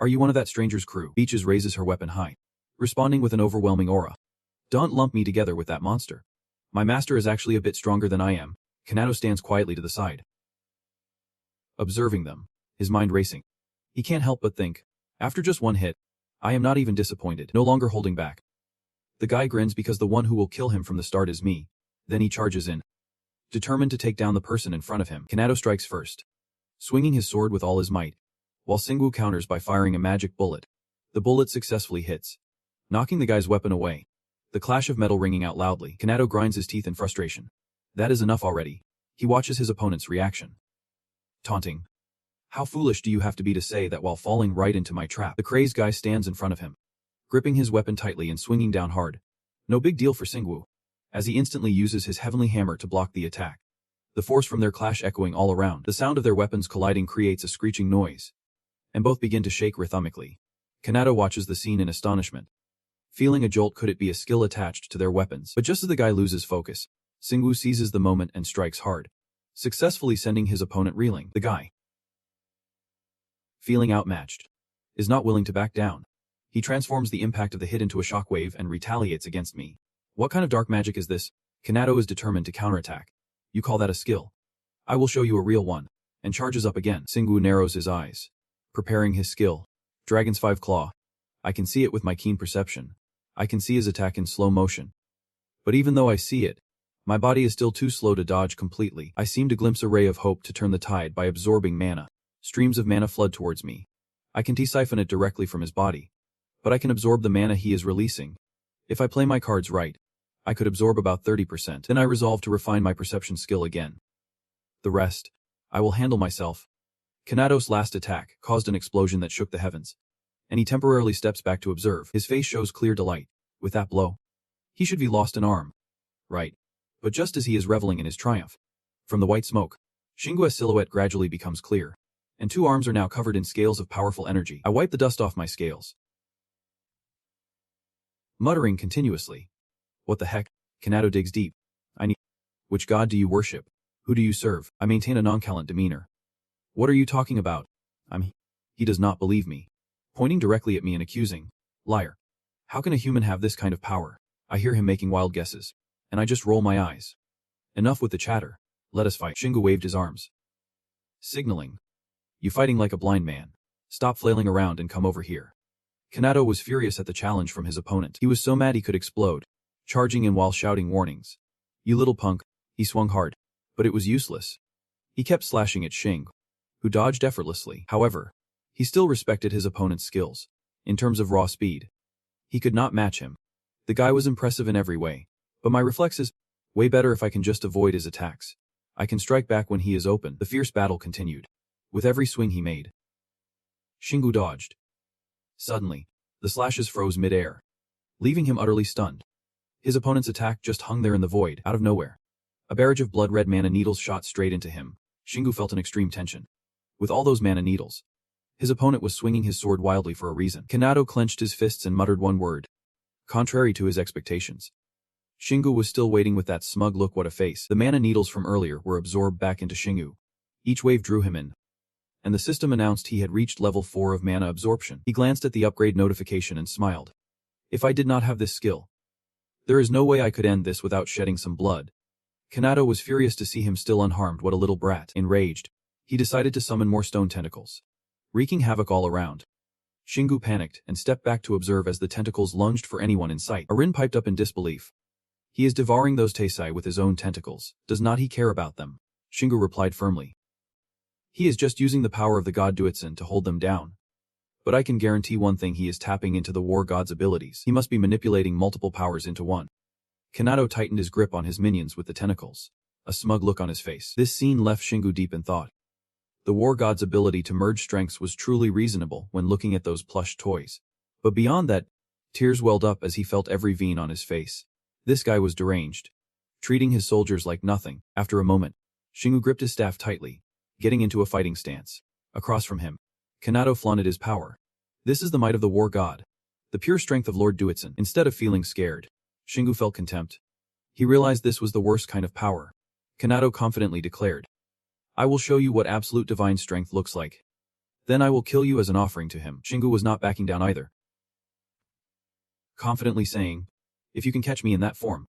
Are you one of that stranger's crew?" Beaches raises her weapon high, responding with an overwhelming aura. "Don't lump me together with that monster. My master is actually a bit stronger than I am." Kanado stands quietly to the side, observing them, his mind racing. He can't help but think, after just one hit, I am not even disappointed, no longer holding back. The guy grins because the one who will kill him from the start is me. Then he charges in, determined to take down the person in front of him. Kanado strikes first, swinging his sword with all his might, while Singwu counters by firing a magic bullet. The bullet successfully hits, knocking the guy's weapon away. The clash of metal ringing out loudly. Kanado grinds his teeth in frustration. That is enough already. He watches his opponent's reaction, taunting, "How foolish do you have to be to say that while falling right into my trap?" The crazed guy stands in front of him, gripping his weapon tightly and swinging down hard. No big deal for Singwu, as he instantly uses his heavenly hammer to block the attack. The force from their clash echoing all around. The sound of their weapons colliding creates a screeching noise, and both begin to shake rhythmically. Kanado watches the scene in astonishment, feeling a jolt. Could it be a skill attached to their weapons? But just as the guy loses focus, Singwu seizes the moment and strikes hard, successfully sending his opponent reeling. The guy, feeling outmatched, is not willing to back down. He transforms the impact of the hit into a shockwave and retaliates against me. What kind of dark magic is this? Kanado is determined to counterattack. You call that a skill? I will show you a real one, and charges up again. Singwu narrows his eyes, preparing his skill. Dragon's 5 Claw. I can see it with my keen perception. I can see his attack in slow motion. But even though I see it, my body is still too slow to dodge completely. I seem to glimpse a ray of hope to turn the tide by absorbing mana. Streams of mana flood towards me. I can siphon it directly from his body, but I can absorb the mana he is releasing. If I play my cards right, I could absorb about 30%. Then I resolve to refine my perception skill again. The rest, I will handle myself. Kanado's last attack caused an explosion that shook the heavens, and he temporarily steps back to observe. His face shows clear delight. With that blow, he should be lost an arm. Right. But just as he is reveling in his triumph, from the white smoke, Shingua's silhouette gradually becomes clear, and 2 arms are now covered in scales of powerful energy. I wipe the dust off my scales, muttering continuously. What the heck? Kanado digs deep. Which god do you worship? Who do you serve? I maintain a nonchalant demeanor. What are you talking about? He does not believe me, pointing directly at me and accusing, liar. How can a human have this kind of power? I hear him making wild guesses, and I just roll my eyes. Enough with the chatter. Let us fight. Shingu waved his arms, signaling, you fighting like a blind man. Stop flailing around and come over here. Kanado was furious at the challenge from his opponent. He was so mad he could explode, charging in while shouting warnings. You little punk. He swung hard, but it was useless. He kept slashing at Xing, who dodged effortlessly. However, he still respected his opponent's skills. In terms of raw speed, he could not match him. The guy was impressive in every way, but my reflexes, way better if I can just avoid his attacks. I can strike back when he is open. The fierce battle continued, with every swing he made. Shingu dodged. Suddenly, the slashes froze mid-air, leaving him utterly stunned. His opponent's attack just hung there in the void, out of nowhere. A barrage of blood-red mana needles shot straight into him. Shingu felt an extreme tension. With all those mana needles, his opponent was swinging his sword wildly for a reason. Kanado clenched his fists and muttered one word, contrary to his expectations. Shingu was still waiting with that smug look. What a face. The mana needles from earlier were absorbed back into Shingu. Each wave drew him in, and the system announced he had reached level 4 of mana absorption. He glanced at the upgrade notification and smiled. If I did not have this skill, there is no way I could end this without shedding some blood. Kanado was furious to see him still unharmed. What a little brat. Enraged, he decided to summon more stone tentacles, wreaking havoc all around. Shingu panicked and stepped back to observe as the tentacles lunged for anyone in sight. Arin piped up in disbelief. He is devouring those Taisai with his own tentacles. Does not he care about them? Shingu replied firmly. He is just using the power of the god Duitsun to hold them down. But I can guarantee one thing, he is tapping into the war god's abilities. He must be manipulating multiple powers into one. Kanado tightened his grip on his minions with the tentacles, a smug look on his face. This scene left Shingu deep in thought. The war god's ability to merge strengths was truly reasonable when looking at those plush toys. But beyond that, tears welled up as he felt every vein on his face. This guy was deranged, treating his soldiers like nothing. After a moment, Shingu gripped his staff tightly, getting into a fighting stance. Across from him, Kanado flaunted his power. This is the might of the war god, the pure strength of Lord Duitsun. Instead of feeling scared, Shingu felt contempt. He realized this was the worst kind of power. Kanado confidently declared, "I will show you what absolute divine strength looks like. Then I will kill you as an offering to him." Shingu was not backing down either, confidently saying, "If you can catch me in that form,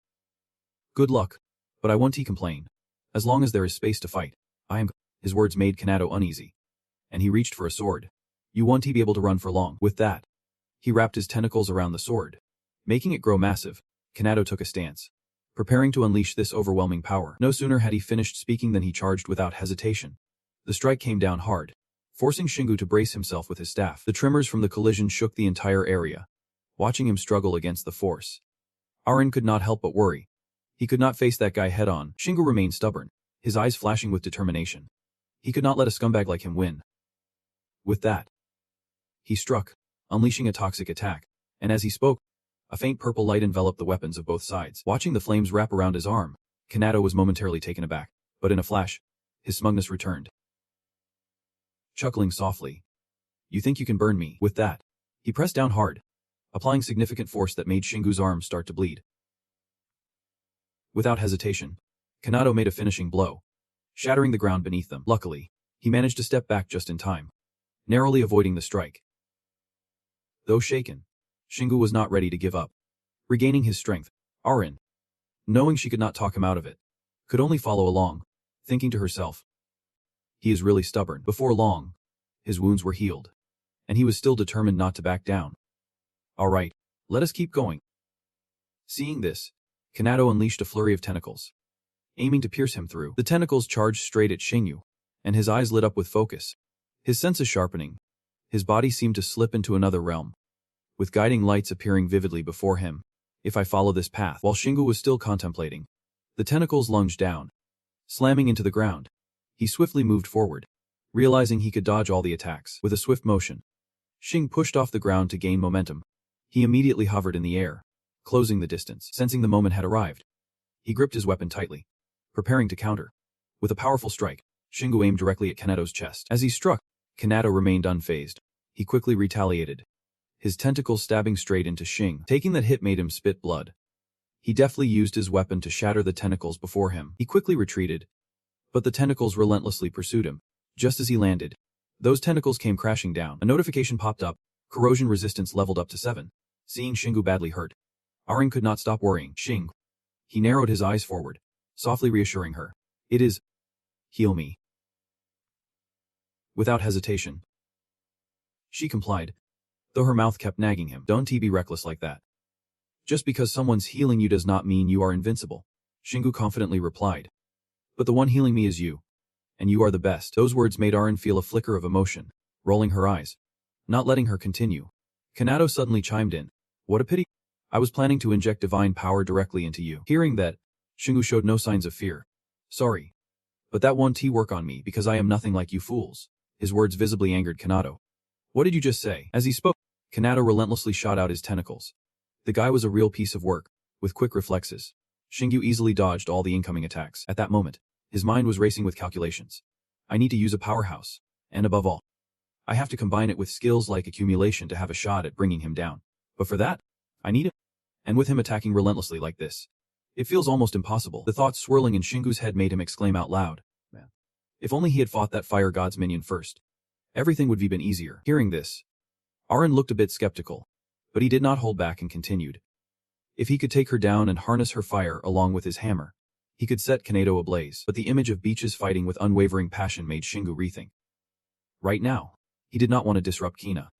good luck, but I won't complain. As long as there is space to fight, I am." His words made Kanado uneasy, and he reached for a sword. "You won't be able to run for long." With that, he wrapped his tentacles around the sword, making it grow massive. Kanado took a stance, preparing to unleash this overwhelming power. No sooner had he finished speaking than he charged without hesitation. The strike came down hard, forcing Shingu to brace himself with his staff. The tremors from the collision shook the entire area, watching him struggle against the force. Arin could not help but worry. He could not face that guy head-on. Shingu remained stubborn, his eyes flashing with determination. He could not let a scumbag like him win. With that, he struck, unleashing a toxic attack, and as he spoke, a faint purple light enveloped the weapons of both sides. Watching the flames wrap around his arm, Kanado was momentarily taken aback, but in a flash, his smugness returned. Chuckling softly, "You think you can burn me?" With that, he pressed down hard, applying significant force that made Shingu's arms start to bleed. Without hesitation, Kanado made a finishing blow, shattering the ground beneath them. Luckily, he managed to step back just in time, narrowly avoiding the strike. Though shaken, Shingu was not ready to give up. Regaining his strength, Arin, knowing she could not talk him out of it, could only follow along, thinking to herself, "He is really stubborn." Before long, his wounds were healed, and he was still determined not to back down. "All right, let us keep going." Seeing this, Kanado unleashed a flurry of tentacles, aiming to pierce him through. The tentacles charged straight at Shingu, and his eyes lit up with focus. His senses sharpening, his body seemed to slip into another realm, with guiding lights appearing vividly before him. If I follow this path. While Shingu was still contemplating, the tentacles lunged down, slamming into the ground. He swiftly moved forward, realizing he could dodge all the attacks. With a swift motion, Shingu pushed off the ground to gain momentum. He immediately hovered in the air, closing the distance. Sensing the moment had arrived, he gripped his weapon tightly, preparing to counter. With a powerful strike, Shingu aimed directly at Kanado's chest. As he struck, Kanado remained unfazed. He quickly retaliated, his tentacles stabbing straight into Shingu. Taking that hit made him spit blood. He deftly used his weapon to shatter the tentacles before him. He quickly retreated, but the tentacles relentlessly pursued him. Just as he landed, those tentacles came crashing down. A notification popped up, corrosion resistance leveled up to 7. Seeing Shingu badly hurt, Arin could not stop worrying. "Shingu." He narrowed his eyes forward, softly reassuring her. "It is. Heal me." Without hesitation, she complied, though her mouth kept nagging him. "Don't be reckless like that. Just because someone's healing you does not mean you are invincible," Shingu confidently replied. "But the one healing me is you, and you are the best." Those words made Arin feel a flicker of emotion, rolling her eyes, not letting her continue. Kanado suddenly chimed in. "What a pity. I was planning to inject divine power directly into you." Hearing that, Shingu showed no signs of fear. "Sorry, but that won't work on me because I am nothing like you fools." His words visibly angered Kanado. "What did you just say?" As he spoke, Kanado relentlessly shot out his tentacles. The guy was a real piece of work, with quick reflexes. Shingu easily dodged all the incoming attacks. At that moment, his mind was racing with calculations. "I need to use a powerhouse, and above all, I have to combine it with skills like accumulation to have a shot at bringing him down. But for that, I need it. And with him attacking relentlessly like this, it feels almost impossible." The thoughts swirling in Shingu's head made him exclaim out loud, "Man, if only he had fought that fire god's minion first, everything would have been easier." Hearing this, Arin looked a bit skeptical, but he did not hold back and continued. If he could take her down and harness her fire along with his hammer, he could set Kanado ablaze. But the image of beaches fighting with unwavering passion made Shingu rethink. Right now, he did not want to disrupt Kina,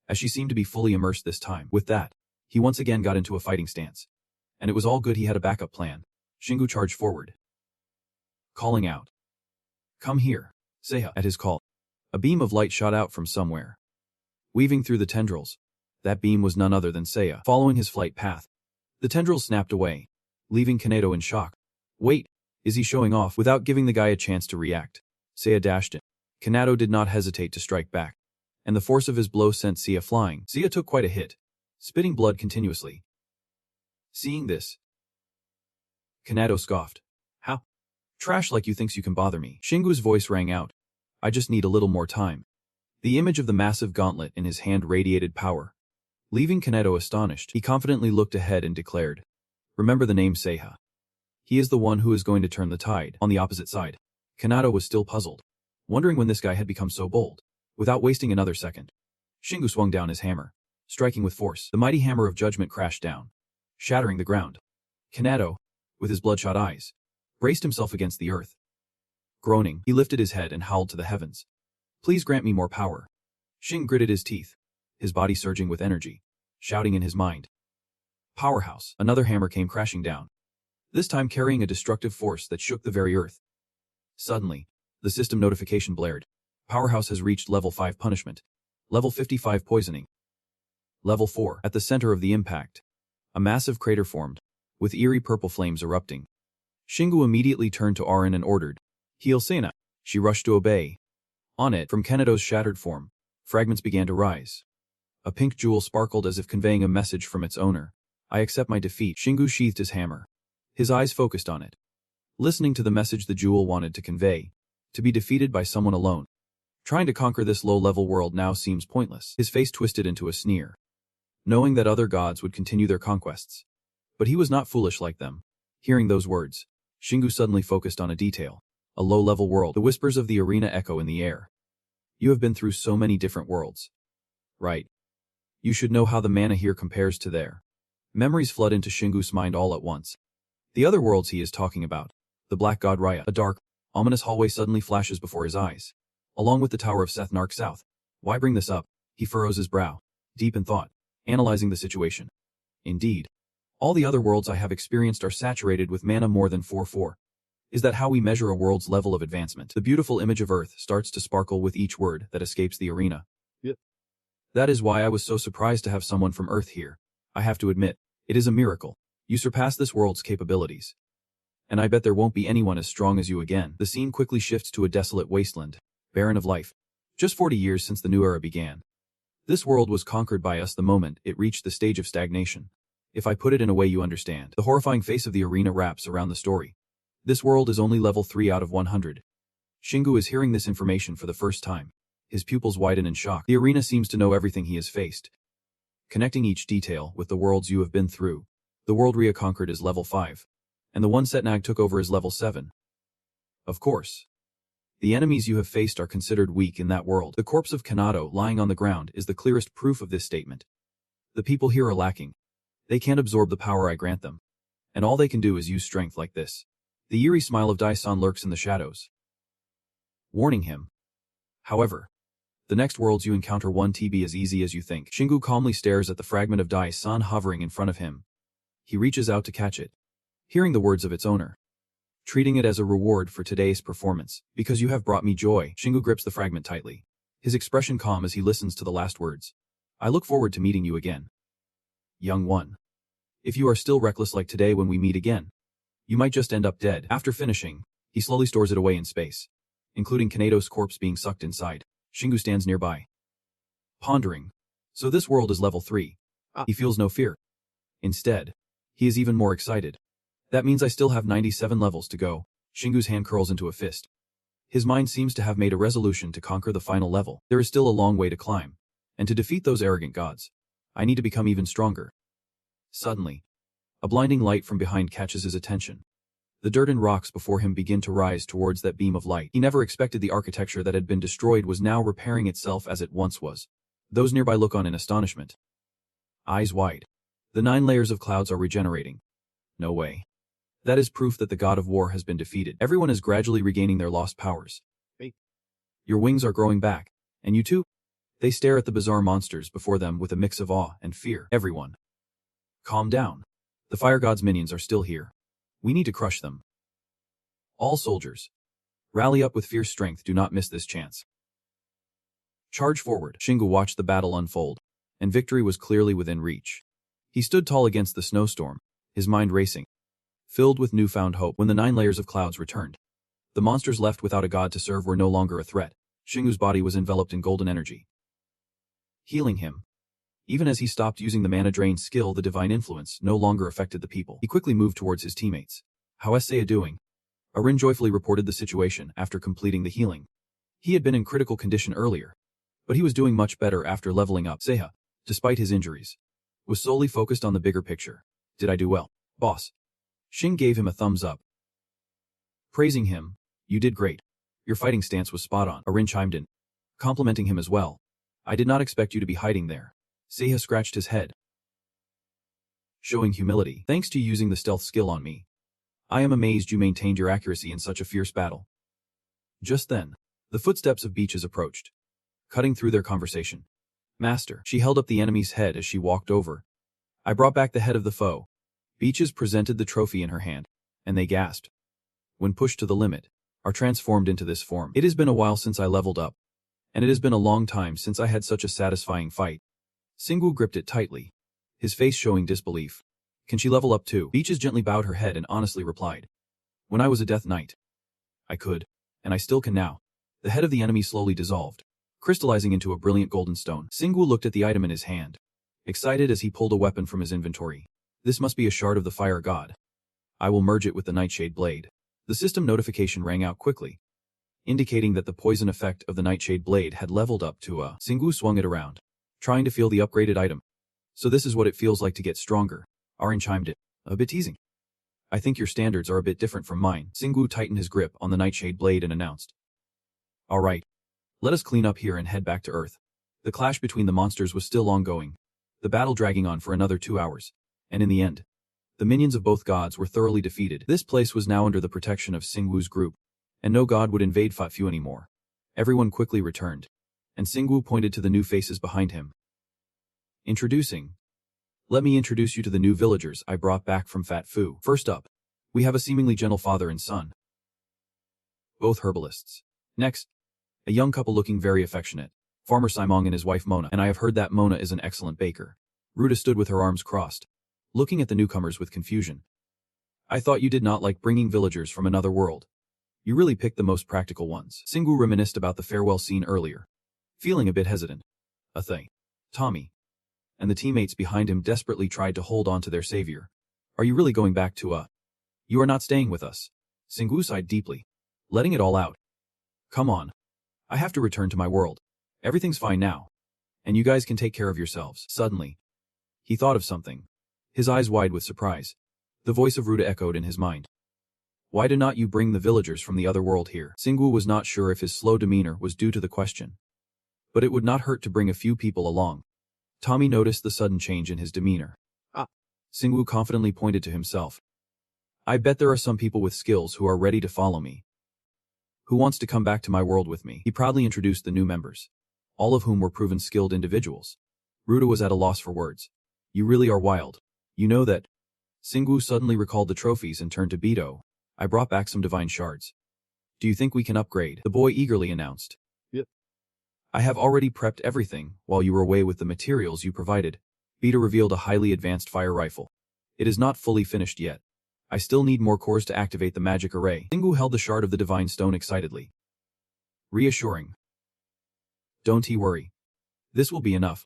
as she seemed to be fully immersed this time. With that, he once again got into a fighting stance. And it was all good he had a backup plan. Shingu charged forward, calling out, "Come here, Seiya." At his call, a beam of light shot out from somewhere, weaving through the tendrils. That beam was none other than Seiya. Following his flight path, the tendrils snapped away, leaving Kanado in shock. "Wait, is he showing off?" Without giving the guy a chance to react, Seiya dashed in, Kanado did not hesitate to strike back, and the force of his blow sent Sia flying. Sia took quite a hit, spitting blood continuously. Seeing this, Kanado scoffed. How? Trash like you thinks you can bother me. Shingu's voice rang out. I just need a little more time. The image of the massive gauntlet in his hand radiated power. Leaving Kanado astonished, he confidently looked ahead and declared, remember the name Seiha. He is the one who is going to turn the tide. On the opposite side, Kanado was still puzzled, wondering when this guy had become so bold. Without wasting another second, Shingu swung down his hammer, striking with force. The mighty hammer of judgment crashed down, shattering the ground. Kanado, with his bloodshot eyes, braced himself against the earth. Groaning, he lifted his head and howled to the heavens. Please grant me more power. Shing gritted his teeth, his body surging with energy, shouting in his mind. Powerhouse. Another hammer came crashing down, this time carrying a destructive force that shook the very earth. Suddenly, the system notification blared. Powerhouse has reached level 5 punishment. Level 55 poisoning. Level 4. At the center of the impact, a massive crater formed, with eerie purple flames erupting. Shingu immediately turned to Arin and ordered, Heal Sena. She rushed to obey. On it, from Kanado's shattered form, fragments began to rise. A pink jewel sparkled as if conveying a message from its owner. I accept my defeat. Shingu sheathed his hammer, his eyes focused on it, listening to the message the jewel wanted to convey. To be defeated by someone alone. Trying to conquer this low-level world now seems pointless. His face twisted into a sneer, knowing that other gods would continue their conquests. But he was not foolish like them. Hearing those words, Shingu suddenly focused on a detail. A low-level world. The whispers of the arena echo in the air. You have been through so many different worlds. Right. You should know how the mana here compares to there. Memories flood into Shingu's mind all at once. The other worlds he is talking about. The Black God Raya. A dark, ominous hallway suddenly flashes before his eyes, along with the Tower of Sethnark South. Why bring this up? He furrows his brow, deep in thought, analyzing the situation. Indeed. All the other worlds I have experienced are saturated with mana more than 4-4. Is that how we measure a world's level of advancement? The beautiful image of Earth starts to sparkle with each word that escapes the arena. Yep. That is why I was so surprised to have someone from Earth here. I have to admit, it is a miracle. You surpass this world's capabilities. And I bet there won't be anyone as strong as you again. The scene quickly shifts to a desolate wasteland, barren of life. Just 40 years since the new era began. This world was conquered by us the moment it reached the stage of stagnation. If I put it in a way you understand, the horrifying face of the arena wraps around the story. This world is only level 3 out of 100. Shingu is hearing this information for the first time. His pupils widen in shock. The arena seems to know everything he has faced. Connecting each detail with the worlds you have been through. The world Rhea conquered is level 5. And the one Setnag took over is level 7. Of course. The enemies you have faced are considered weak in that world. The corpse of Kanado lying on the ground is the clearest proof of this statement. The people here are lacking. They can't absorb the power I grant them. And all they can do is use strength like this. The eerie smile of Dai-san lurks in the shadows, warning him. However, the next worlds you encounter won't be as easy as you think. Shingu calmly stares at the fragment of Dai-san hovering in front of him. He reaches out to catch it, hearing the words of its owner. Treating it as a reward for today's performance, because you have brought me joy. Shingu grips the fragment tightly, his expression calm as he listens to the last words. I look forward to meeting you again. Young one. If you are still reckless like today when we meet again, you might just end up dead. After finishing, he slowly stores it away in space, including Kanado's corpse being sucked inside. Shingu stands nearby, pondering. So this world is level 3. He feels no fear. Instead, he is even more excited. That means I still have 97 levels to go. Shingu's hand curls into a fist. His mind seems to have made a resolution to conquer the final level. There is still a long way to climb. And to defeat those arrogant gods, I need to become even stronger. Suddenly, a blinding light from behind catches his attention. The dirt and rocks before him begin to rise towards that beam of light. He never expected the architecture that had been destroyed was now repairing itself as it once was. Those nearby look on in astonishment. Eyes wide. The 9 layers of clouds are regenerating. No way. That is proof that the god of war has been defeated. Everyone is gradually regaining their lost powers. Hey. Your wings are growing back. And you too? They stare at the bizarre monsters before them with a mix of awe and fear. Everyone. Calm down. The fire god's minions are still here. We need to crush them. All soldiers. Rally up with fierce strength, do not miss this chance. Charge forward. Shingu watched the battle unfold, and victory was clearly within reach. He stood tall against the snowstorm, his mind racing, filled with newfound hope. When the 9 layers of clouds returned, the monsters left without a god to serve were no longer a threat. Xinggu's body was enveloped in golden energy, healing him. Even as he stopped using the mana drain skill, the divine influence no longer affected the people. He quickly moved towards his teammates. "How's Seiya doing?" Arin joyfully reported the situation after completing the healing. He had been in critical condition earlier, but he was doing much better after leveling up. Seiya, despite his injuries, was solely focused on the bigger picture. "Did I do well, boss?" Xing gave him a thumbs up, praising him. "You did great. Your fighting stance was spot on." Arin chimed in, complimenting him as well. "I did not expect you to be hiding there." Seiya scratched his head, showing humility. "Thanks to using the stealth skill on me, I am amazed you maintained your accuracy in such a fierce battle." Just then, the footsteps of Beaches approached, cutting through their conversation. "Master." She held up the enemy's head as she walked over. "I brought back the head of the foe." Beaches presented the trophy in her hand, and they gasped. "When pushed to the limit, are transformed into this form. It has been a while since I leveled up, and it has been a long time since I had such a satisfying fight." Xinggu gripped it tightly, his face showing disbelief. "Can she level up too?" Beaches gently bowed her head and honestly replied, "When I was a Death Knight, I could, and I still can now." The head of the enemy slowly dissolved, crystallizing into a brilliant golden stone. Xinggu looked at the item in his hand, excited as he pulled a weapon from his inventory. "This must be a shard of the fire god. I will merge it with the Nightshade blade." The system notification rang out quickly, indicating that the poison effect of the Nightshade blade had leveled up to a. Xinggu swung it around, trying to feel the upgraded item. "So this is what it feels like to get stronger." Arin chimed in, a bit teasing. "I think your standards are a bit different from mine." Xinggu tightened his grip on the Nightshade blade and announced, "All right, let us clean up here and head back to Earth." The clash between the monsters was still ongoing, the battle dragging on for another 2 hours, and in the end, the minions of both gods were thoroughly defeated. This place was now under the protection of Xinggu's group, and no god would invade Fatfu anymore. Everyone quickly returned, and Xinggu pointed to the new faces behind him. "Introducing. Let me introduce you to the new villagers I brought back from Fatfu. First up, we have a seemingly gentle father and son, both herbalists. Next, a young couple looking very affectionate, Farmer Simong and his wife Mona, and I have heard that Mona is an excellent baker." Ruta stood with her arms crossed, looking at the newcomers with confusion. "I thought you did not like bringing villagers from another world. You really picked the most practical ones." Xinggu reminisced about the farewell scene earlier, feeling a bit hesitant. Athay, Tommy, and the teammates behind him desperately tried to hold on to their savior. "Are you really going back to You are not staying with us?" Xinggu sighed deeply, letting it all out. "Come on. I have to return to my world. Everything's fine now, and you guys can take care of yourselves." Suddenly, he thought of something, his eyes wide with surprise. The voice of Ruta echoed in his mind. "Why do not you bring the villagers from the other world here?" Xinggu was not sure if his slow demeanor was due to the question, but it would not hurt to bring a few people along. Tommy noticed the sudden change in his demeanor. Xingwu confidently pointed to himself. "I bet there are some people with skills who are ready to follow me. Who wants to come back to my world with me?" He proudly introduced the new members, all of whom were proven skilled individuals. Ruta was at a loss for words. "You really are wild. You know that?" Xingwu suddenly recalled the trophies and turned to Beto. "I brought back some divine shards. Do you think we can upgrade?" The boy eagerly announced. "Yep. I have already prepped everything while you were away with the materials you provided." Beto revealed a highly advanced fire rifle. "It is not fully finished yet. I still need more cores to activate the magic array." Xingwu held the shard of the divine stone excitedly, reassuring. "Don't you worry. This will be enough."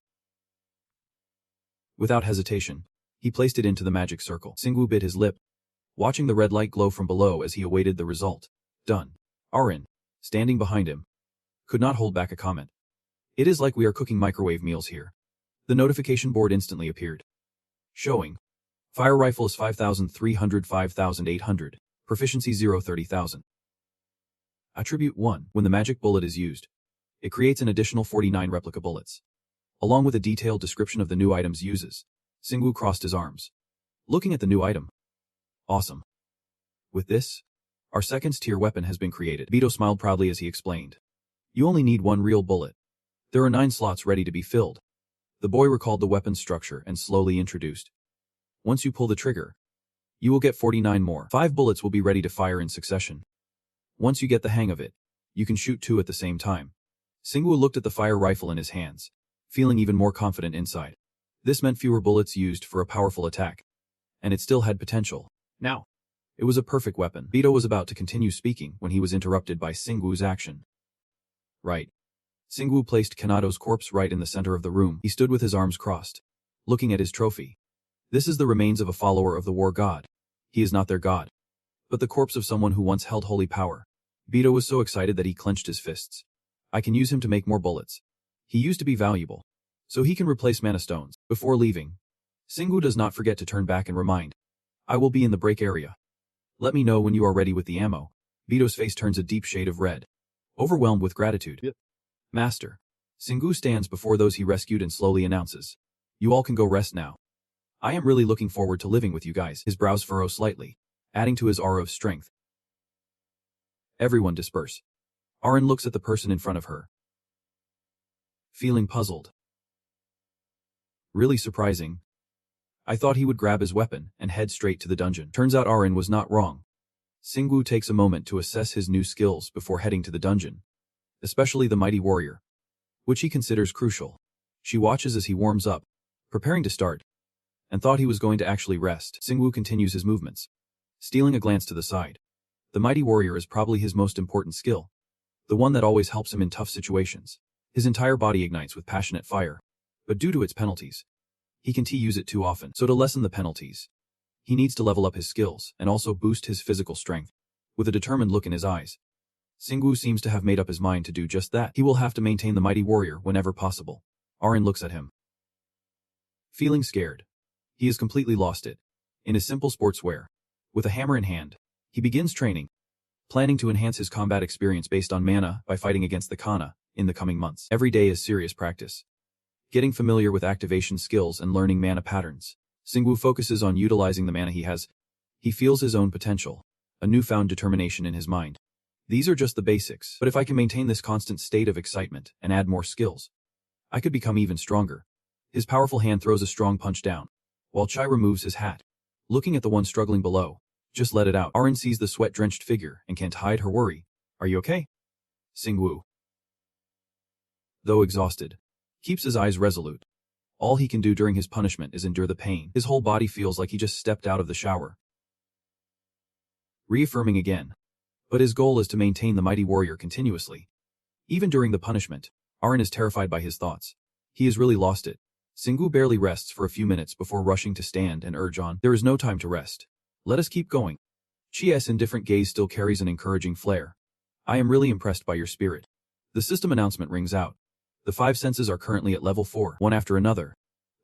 Without hesitation, he placed it into the magic circle. Xingwu bit his lip, watching the red light glow from below as he awaited the result. "Done." Arin, standing behind him, could not hold back a comment. "It is like we are cooking microwave meals here." The notification board instantly appeared, showing, "Fire rifle is 5,300, 5,800, proficiency 0, 30,000. Attribute 1. When the magic bullet is used, it creates an additional 49 replica bullets, along with a detailed description of the new item's uses." Xingwu crossed his arms, looking at the new item. "Awesome. With this, our second-tier weapon has been created." Beto smiled proudly as he explained. "You only need 1 real bullet. There are 9 slots ready to be filled." The boy recalled the weapon's structure and slowly introduced. "Once you pull the trigger, you will get 49 more. 5 bullets will be ready to fire in succession. Once you get the hang of it, you can shoot 2 at the same time." Xingwu looked at the fire rifle in his hands, feeling even more confident inside. This meant fewer bullets used for a powerful attack, and it still had potential. Now, it was a perfect weapon. Beto was about to continue speaking when he was interrupted by Xingwu's action. Right. Singwoo placed Kanado's corpse right in the center of the room. He stood with his arms crossed, looking at his trophy. This is the remains of a follower of the war god. He is not their god, but the corpse of someone who once held holy power. Bito was so excited that he clenched his fists. I can use him to make more bullets. He used to be valuable, so he can replace mana stones. Before leaving, Singwoo does not forget to turn back and remind, I will be in the break area. Let me know when you are ready with the ammo. Bito's face turns a deep shade of red, overwhelmed with gratitude. Yep. Master. Singwoo stands before those he rescued and slowly announces, you all can go rest now. I am really looking forward to living with you guys. His brows furrow slightly, adding to his aura of strength. Everyone disperse. Arin looks at the person in front of her, feeling puzzled. Really surprising. I thought he would grab his weapon and head straight to the dungeon. Turns out Arin was not wrong. Singwoo takes a moment to assess his new skills before heading to the dungeon, especially the Mighty Warrior, which he considers crucial. She watches as he warms up, preparing to start, and thought he was going to actually rest. Singwoo continues his movements, stealing a glance to the side. The Mighty Warrior is probably his most important skill, the one that always helps him in tough situations. His entire body ignites with passionate fire, but due to its penalties, he can't use it too often. So to lessen the penalties, he needs to level up his skills and also boost his physical strength. With a determined look in his eyes, Singwoo seems to have made up his mind to do just that. He will have to maintain the Mighty Warrior whenever possible. Arin looks at him, feeling scared. He has completely lost it. In his simple sportswear, with a hammer in hand, he begins training, planning to enhance his combat experience based on mana by fighting against the Kana in the coming months. Every day is serious practice, getting familiar with activation skills and learning mana patterns. Singwoo focuses on utilizing the mana he has. He feels his own potential, a newfound determination in his mind. These are just the basics, but if I can maintain this constant state of excitement and add more skills, I could become even stronger. His powerful hand throws a strong punch down, while Chai removes his hat, looking at the one struggling below. Just let it out. Arin sees the sweat-drenched figure and can't hide her worry. Are you okay? Singwoo, though exhausted, keeps his eyes resolute. All he can do during his punishment is endure the pain. His whole body feels like he just stepped out of the shower. Reaffirming again. But his goal is to maintain the Mighty Warrior continuously. Even during the punishment, Arin is terrified by his thoughts. He has really lost it. Singwoo barely rests for a few minutes before rushing to stand and urge on. There is no time to rest. Let us keep going. Chi's indifferent gaze still carries an encouraging flair. I am really impressed by your spirit. The system announcement rings out. The 5 senses are currently at level 4, one after another.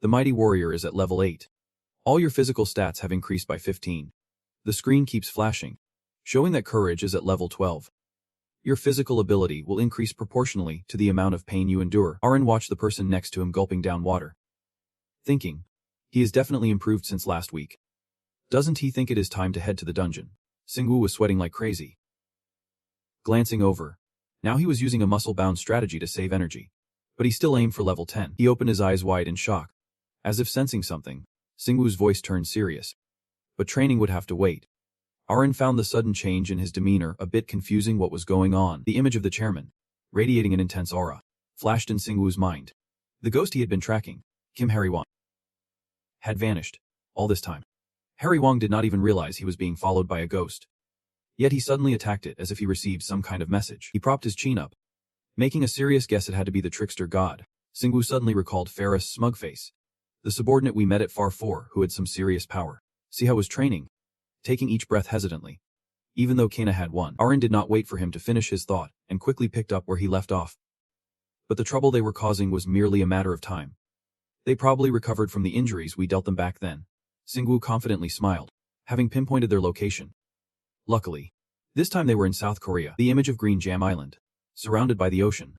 The Mighty Warrior is at level 8. All your physical stats have increased by 15. The screen keeps flashing, showing that courage is at level 12. Your physical ability will increase proportionally to the amount of pain you endure. Arin watched the person next to him gulping down water, thinking, he has definitely improved since last week. Doesn't he think it is time to head to the dungeon? Singwoo was sweating like crazy. Glancing over, now he was using a muscle-bound strategy to save energy. But he still aimed for level 10. He opened his eyes wide in shock. As if sensing something, Singwoo's voice turned serious. But training would have to wait. Arin found the sudden change in his demeanor a bit confusing. What was going on? The image of the chairman, radiating an intense aura, flashed in Singwoo's mind. The ghost he had been tracking, Kim Harry-won, had vanished. All this time, Harry Wong did not even realize he was being followed by a ghost. Yet he suddenly attacked it as if he received some kind of message. He propped his chin up, making a serious guess it had to be the trickster god. Singwoo suddenly recalled Farah's smug face, the subordinate we met at Far 4 who had some serious power. See how was training? Taking each breath hesitantly. Even though Kana had won, Arin did not wait for him to finish his thought and quickly picked up where he left off. But the trouble they were causing was merely a matter of time. They probably recovered from the injuries we dealt them back then. Singwoo confidently smiled, having pinpointed their location. Luckily, this time they were in South Korea. The image of Green Jam Island, surrounded by the ocean,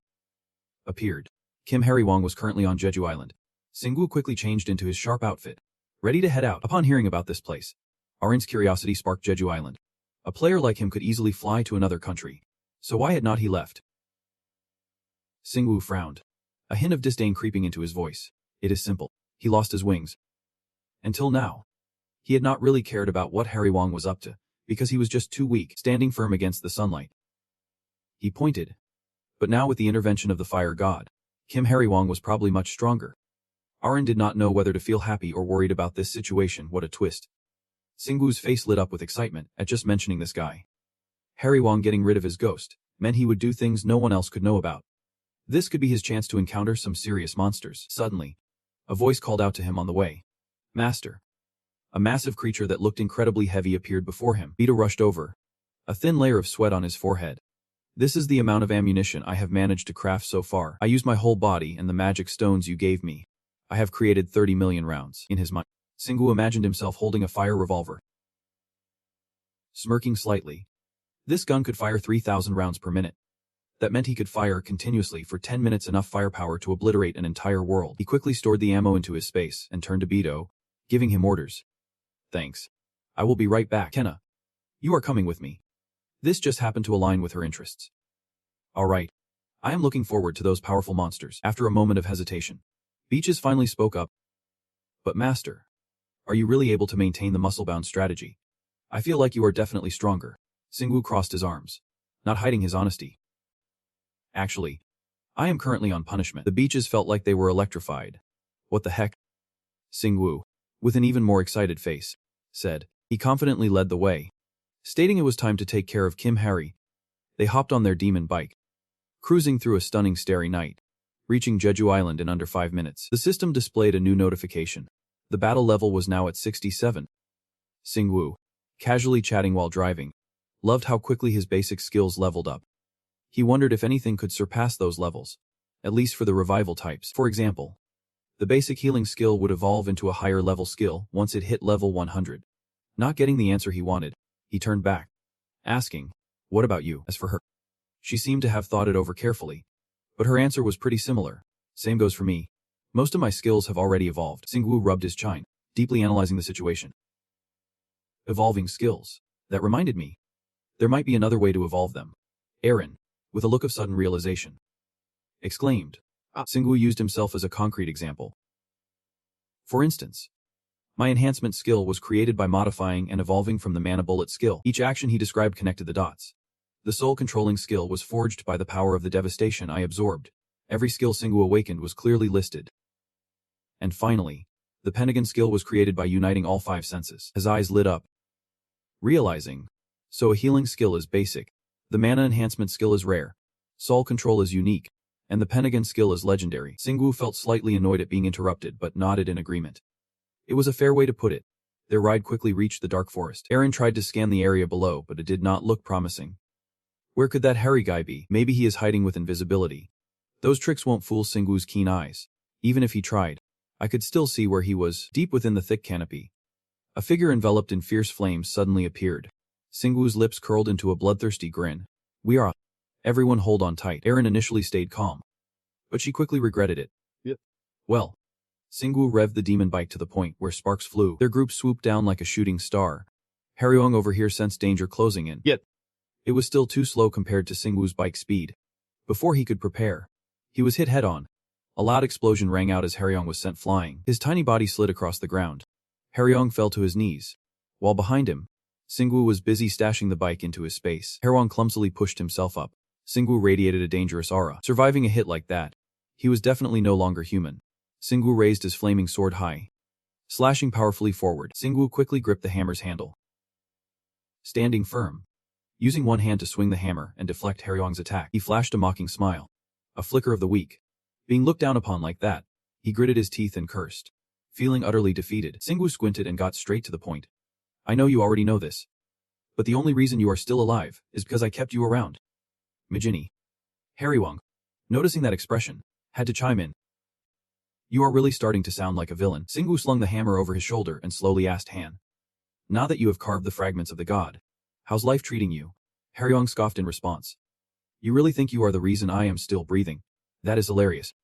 appeared. Kim Harry-won was currently on Jeju Island. Singwoo quickly changed into his sharp outfit, ready to head out. Upon hearing about this place, Arin's curiosity sparked. Jeju Island. A player like him could easily fly to another country, so why had not he left? Singwoo frowned, a hint of disdain creeping into his voice. It is simple. He lost his wings. Until now, he had not really cared about what Harry Wong was up to, because he was just too weak, standing firm against the sunlight. He pointed. But now with the intervention of the fire god, Kim Harry Wong was probably much stronger. Arin did not know whether to feel happy or worried about this situation. What a twist. Singwoo's face lit up with excitement at just mentioning this guy. Harry Wong getting rid of his ghost meant he would do things no one else could know about. This could be his chance to encounter some serious monsters. Suddenly, a voice called out to him on the way. Master. A massive creature that looked incredibly heavy appeared before him. Vito rushed over, a thin layer of sweat on his forehead. This is the amount of ammunition I have managed to craft so far. I used my whole body and the magic stones you gave me. I have created 30 million rounds. In his mind, Singu imagined himself holding a fire revolver. Smirking slightly. This gun could fire 3,000 rounds per minute. That meant he could fire continuously for 10 minutes, enough firepower to obliterate an entire world. He quickly stored the ammo into his space and turned to Beto, giving him orders. Thanks. I will be right back. Kenna, you are coming with me. This just happened to align with her interests. All right. I am looking forward to those powerful monsters. After a moment of hesitation, Beaches finally spoke up. But Master, are you really able to maintain the muscle-bound strategy? I feel like you are definitely stronger. Singu crossed his arms, not hiding his honesty. Actually, I am currently on punishment. The Beaches felt like they were electrified. What the heck? Singu, with an even more excited face, said. He confidently led the way, stating it was time to take care of Kim Harry. They hopped on their demon bike, cruising through a stunning starry night, reaching Jeju Island in under 5 minutes. The system displayed a new notification. The battle level was now at 67. Singu, casually chatting while driving, loved how quickly his basic skills leveled up. He wondered if anything could surpass those levels, at least for the revival types. For example, the basic healing skill would evolve into a higher level skill once it hit level 100. Not getting the answer he wanted, he turned back, asking, "What about you?" As for her, she seemed to have thought it over carefully, but her answer was pretty similar. Same goes for me. Most of my skills have already evolved. Singu rubbed his chin, deeply analyzing the situation. Evolving skills. That reminded me. There might be another way to evolve them. Aaron, with a look of sudden realization, exclaimed. Singu used himself as a concrete example. For instance, my enhancement skill was created by modifying and evolving from the mana bullet skill. Each action he described connected the dots. The soul controlling skill was forged by the power of the devastation I absorbed. Every skill Singu awakened was clearly listed. And finally, the Pentagon skill was created by uniting all 5 senses. His eyes lit up, realizing, so a healing skill is basic, the mana enhancement skill is rare, soul control is unique, and the Pentagon skill is legendary. Singu felt slightly annoyed at being interrupted but nodded in agreement. It was a fair way to put it. Their ride quickly reached the dark forest. Aaron tried to scan the area below, but it did not look promising. Where could that hairy guy be? Maybe he is hiding with invisibility. Those tricks won't fool Singu's keen eyes. Even if he tried, I could still see where he was, deep within the thick canopy. A figure enveloped in fierce flames suddenly appeared. Singu's lips curled into a bloodthirsty grin. We are. Everyone hold on tight. Aaron initially stayed calm, but she quickly regretted it. Yep. Well. Singu revved the demon bike to the point where sparks flew. Their group swooped down like a shooting star. Haryong over here sensed danger closing in. Yet, it was still too slow compared to Singu's bike speed. Before he could prepare, he was hit head-on. A loud explosion rang out as Haryong was sent flying. His tiny body slid across the ground. Haryong fell to his knees, while behind him, Singu was busy stashing the bike into his space. Haryong clumsily pushed himself up. Singu radiated a dangerous aura. Surviving a hit like that, he was definitely no longer human. Singu raised his flaming sword high, slashing powerfully forward. Singu quickly gripped the hammer's handle, standing firm, using one hand to swing the hammer and deflect Haryong's attack. He flashed a mocking smile, a flicker of the weak. Being looked down upon like that, he gritted his teeth and cursed. Feeling utterly defeated, Singu squinted and got straight to the point. I know you already know this, but the only reason you are still alive is because I kept you around. Mijini. Haryong, noticing that expression, had to chime in. You are really starting to sound like a villain. Singu slung the hammer over his shoulder and slowly asked Han. Now that you have carved the fragments of the god, how's life treating you? Haryong scoffed in response. You really think you are the reason I am still breathing? That is hilarious.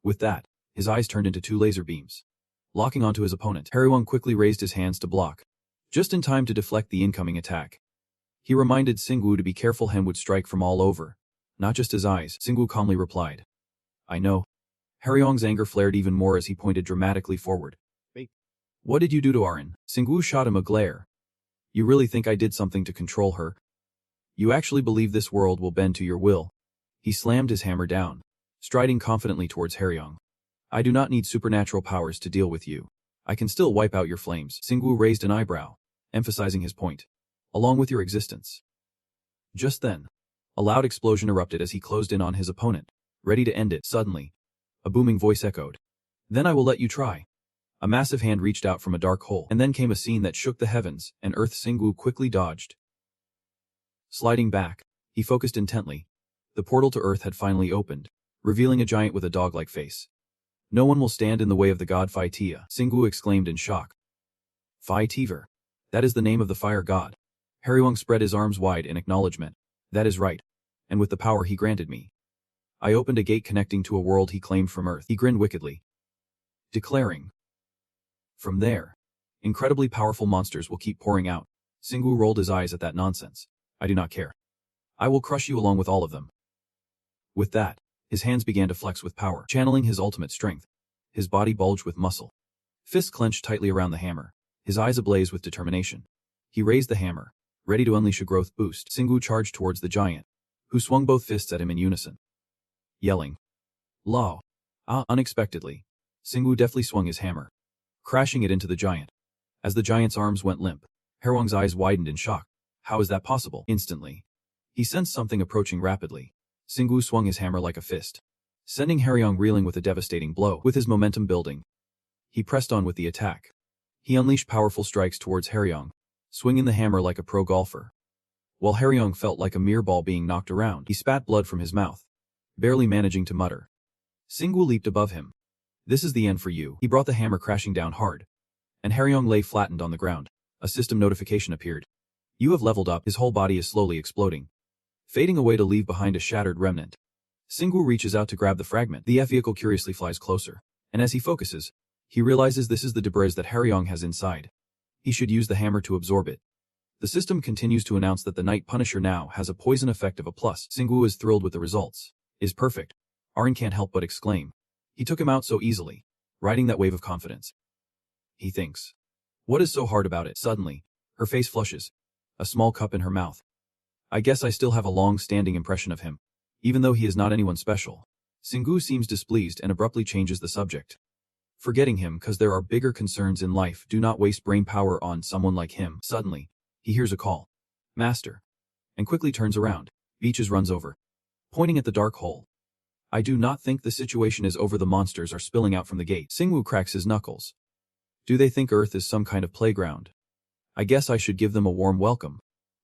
With that, his eyes turned into 2 laser beams, locking onto his opponent. Haryong quickly raised his hands to block, just in time to deflect the incoming attack. He reminded Singu to be careful. Han would strike from all over, not just his eyes. Singu calmly replied. I know. Haryong's anger flared even more as he pointed dramatically forward. Wait. What did you do to Arin? Singu shot him a glare. You really think I did something to control her? You actually believe this world will bend to your will? He slammed his hammer down, striding confidently towards Haryong. I do not need supernatural powers to deal with you. I can still wipe out your flames. Singu raised an eyebrow, emphasizing his point. Along with your existence. Just then, a loud explosion erupted as he closed in on his opponent, ready to end it. Suddenly, a booming voice echoed. Then I will let you try. A massive hand reached out from a dark hole, and then came a scene that shook the heavens, and Earth. Singwoo quickly dodged. Sliding back, he focused intently. The portal to Earth had finally opened, revealing a giant with a dog-like face. No one will stand in the way of the god Phi Tia, Singwoo exclaimed in shock. Phi Tiver. That is the name of the fire god. Haryong spread his arms wide in acknowledgement. That is right. And with the power he granted me, I opened a gate connecting to a world he claimed from Earth. He grinned wickedly, declaring, from there, incredibly powerful monsters will keep pouring out. Singwoo rolled his eyes at that nonsense. I do not care. I will crush you along with all of them. With that, his hands began to flex with power, channeling his ultimate strength. His body bulged with muscle. Fists clenched tightly around the hammer, his eyes ablaze with determination. He raised the hammer, ready to unleash a growth boost. Singwoo charged towards the giant, who swung both fists at him in unison. Yelling, Lao! Ah! Unexpectedly, Singwoo deftly swung his hammer, crashing it into the giant. As the giant's arms went limp, Haryong's eyes widened in shock. How is that possible? Instantly, he sensed something approaching rapidly. Singwoo swung his hammer like a fist, sending Haryong reeling with a devastating blow. With his momentum building, he pressed on with the attack. He unleashed powerful strikes towards Haryong, swinging the hammer like a pro golfer. While Haryong felt like a mere ball being knocked around, he spat blood from his mouth, barely managing to mutter. Singwoo leaped above him. This is the end for you. He brought the hammer crashing down hard, and Haryong lay flattened on the ground. A system notification appeared. You have leveled up. His whole body is slowly exploding, fading away to leave behind a shattered remnant. Singwoo reaches out to grab the fragment. The vehicle curiously flies closer, and as he focuses, he realizes this is the debris that Haryong has inside. He should use the hammer to absorb it. The system continues to announce that the Night Punisher now has a poison effect of a plus. Singwoo is thrilled with the results. Is perfect. Arin can't help but exclaim. He took him out so easily, riding that wave of confidence. He thinks. What is so hard about it? Suddenly, her face flushes, a small cup in her mouth. I guess I still have a long-standing impression of him, even though he is not anyone special. Singwoo seems displeased and abruptly changes the subject. Forgetting him because there are bigger concerns in life. Do not waste brain power on someone like him. Suddenly, he hears a call. Master. And quickly turns around. Beaches runs over, pointing at the dark hole. I do not think the situation is over. The monsters are spilling out from the gate. Singwoo cracks his knuckles. Do they think Earth is some kind of playground? I guess I should give them a warm welcome.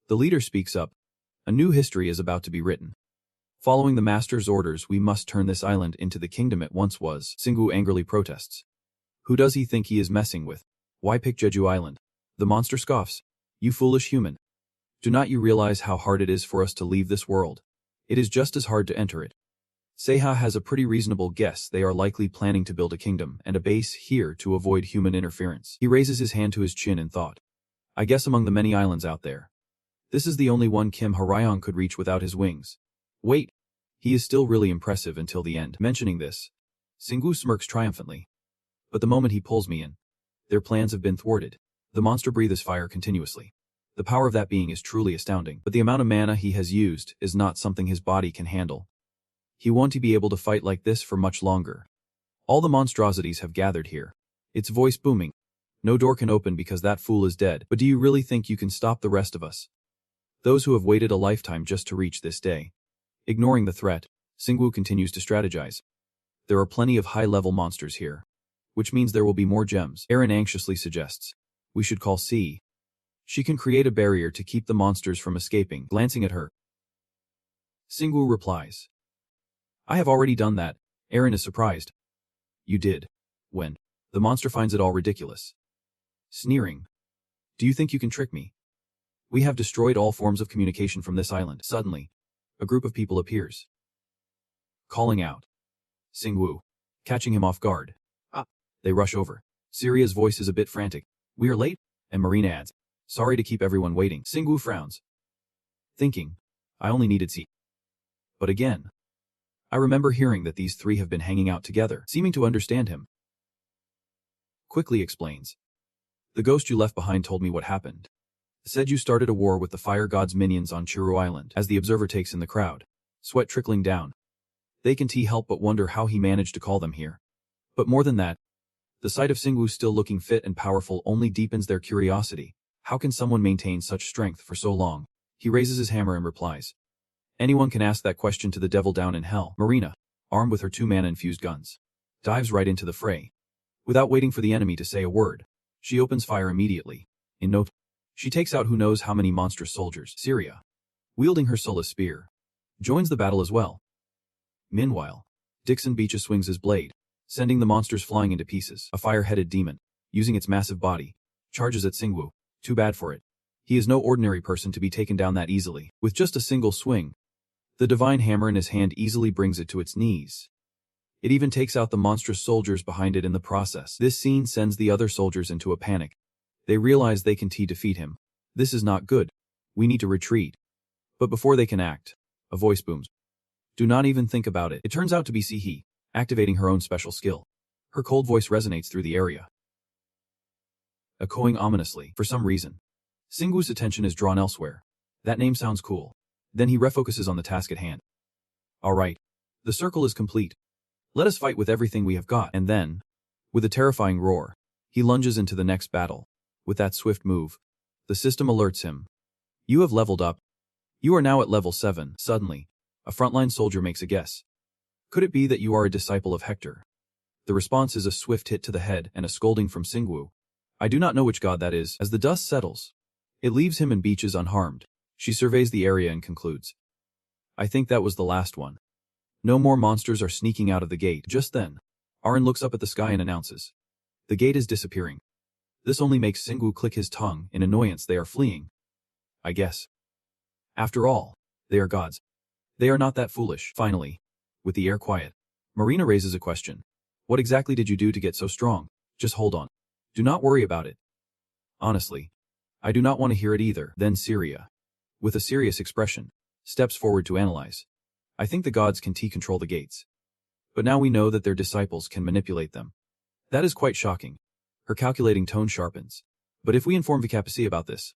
The leader speaks up. A new history is about to be written. Following the master's orders, we must turn this island into the kingdom it once was. Singwoo angrily protests. Who does he think he is messing with? Why pick Jeju Island? The monster scoffs. You foolish human. Do not you realize how hard it is for us to leave this world? It is just as hard to enter it. Seha has a pretty reasonable guess. They are likely planning to build a kingdom and a base here to avoid human interference. He raises his hand to his chin in thought. I guess among the many islands out there, this is the only one Kim Haryong could reach without his wings. Wait. He is still really impressive until the end. Mentioning this, Singwoo smirks triumphantly. But the moment he pulls me in, their plans have been thwarted. The monster breathes fire continuously. The power of that being is truly astounding, but the amount of mana he has used is not something his body can handle. He won't be able to fight like this for much longer. All the monstrosities have gathered here. Its voice booming. No door can open because that fool is dead. But do you really think you can stop the rest of us? Those who have waited a lifetime just to reach this day. Ignoring the threat, Singwoo continues to strategize. There are plenty of high-level monsters here, which means there will be more gems. Arin anxiously suggests. We should call C. She can create a barrier to keep the monsters from escaping. Glancing at her, Singwoo replies. I have already done that. Arin is surprised. You did. When? The monster finds it all ridiculous. Sneering. Do you think you can trick me? We have destroyed all forms of communication from this island. Suddenly, a group of people appears, calling out. Singwoo. Catching him off guard. Ah! They rush over. Siria's voice is a bit frantic. We are late? And Marina adds. Sorry to keep everyone waiting. Singwoo frowns, thinking, I only needed C. But again, I remember hearing that these three have been hanging out together, seeming to understand him. Quickly explains. The ghost you left behind told me what happened. Said you started a war with the fire god's minions on Churu Island. As the observer takes in the crowd, sweat trickling down, they can't help but wonder how he managed to call them here. But more than that, the sight of Singwoo still looking fit and powerful only deepens their curiosity. How can someone maintain such strength for so long? He raises his hammer and replies. Anyone can ask that question to the devil down in hell. Marina. armed with her 2 mana-infused guns, dives right into the fray. Without waiting for the enemy to say a word, she opens fire immediately. In no time, she takes out who knows how many monstrous soldiers. Syria, wielding her soulless spear, joins the battle as well. Meanwhile, Dixon Beaches swings his blade, sending the monsters flying into pieces. A fire-headed demon, using its massive body, charges at Singwoo. Too bad for it. He is no ordinary person to be taken down that easily. With just a single swing, the divine hammer in his hand easily brings it to its knees. It even takes out the monstrous soldiers behind it in the process. This scene sends the other soldiers into a panic. They realize they can defeat him. This is not good. We need to retreat. But before they can act, a voice booms. Do not even think about it. It turns out to be Sihi, activating her own special skill. Her cold voice resonates through the area, echoing ominously. For some reason, Singwoo's attention is drawn elsewhere. That name sounds cool. Then he refocuses on the task at hand. Alright. The circle is complete. Let us fight with everything we have got. And then, with a terrifying roar, he lunges into the next battle. With that swift move, the system alerts him. You have leveled up. You are now at level 7. Suddenly, a frontline soldier makes a guess. Could it be that you are a disciple of Hector? The response is a swift hit to the head and a scolding from Singwoo. I do not know which god that is. As the dust settles, it leaves him and Beaches unharmed. She surveys the area and concludes. I think that was the last one. No more monsters are sneaking out of the gate. Just then, Aaron looks up at the sky and announces. The gate is disappearing. This only makes Singwoo click his tongue in annoyance. They are fleeing. I guess. After all, they are gods. They are not that foolish. Finally, with the air quiet, Marina raises a question. What exactly did you do to get so strong? Just hold on. Do not worry about it. Honestly, I do not want to hear it either. Then Syria, with a serious expression, steps forward to analyze. I think the gods can control the gates. But now we know that their disciples can manipulate them. That is quite shocking. Her calculating tone sharpens. But if we inform Vikapacy about this,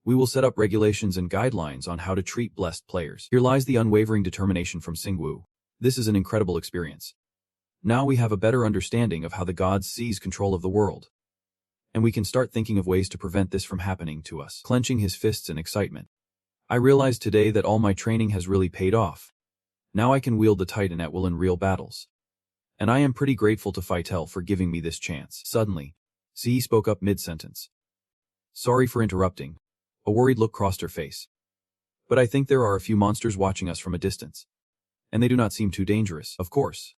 we will set up regulations and guidelines on how to treat blessed players. Here lies the unwavering determination from Singwoo. This is an incredible experience. Now we have a better understanding of how the gods seize control of the world. And we can start thinking of ways to prevent this from happening to us. Clenching his fists in excitement. I realize today that all my training has really paid off. Now I can wield the Titan at will in real battles. And I am pretty grateful to Fitel for giving me this chance. Suddenly, Sihi spoke up mid-sentence. Sorry for interrupting. A worried look crossed her face. But I think there are a few monsters watching us from a distance. And they do not seem too dangerous. Of course.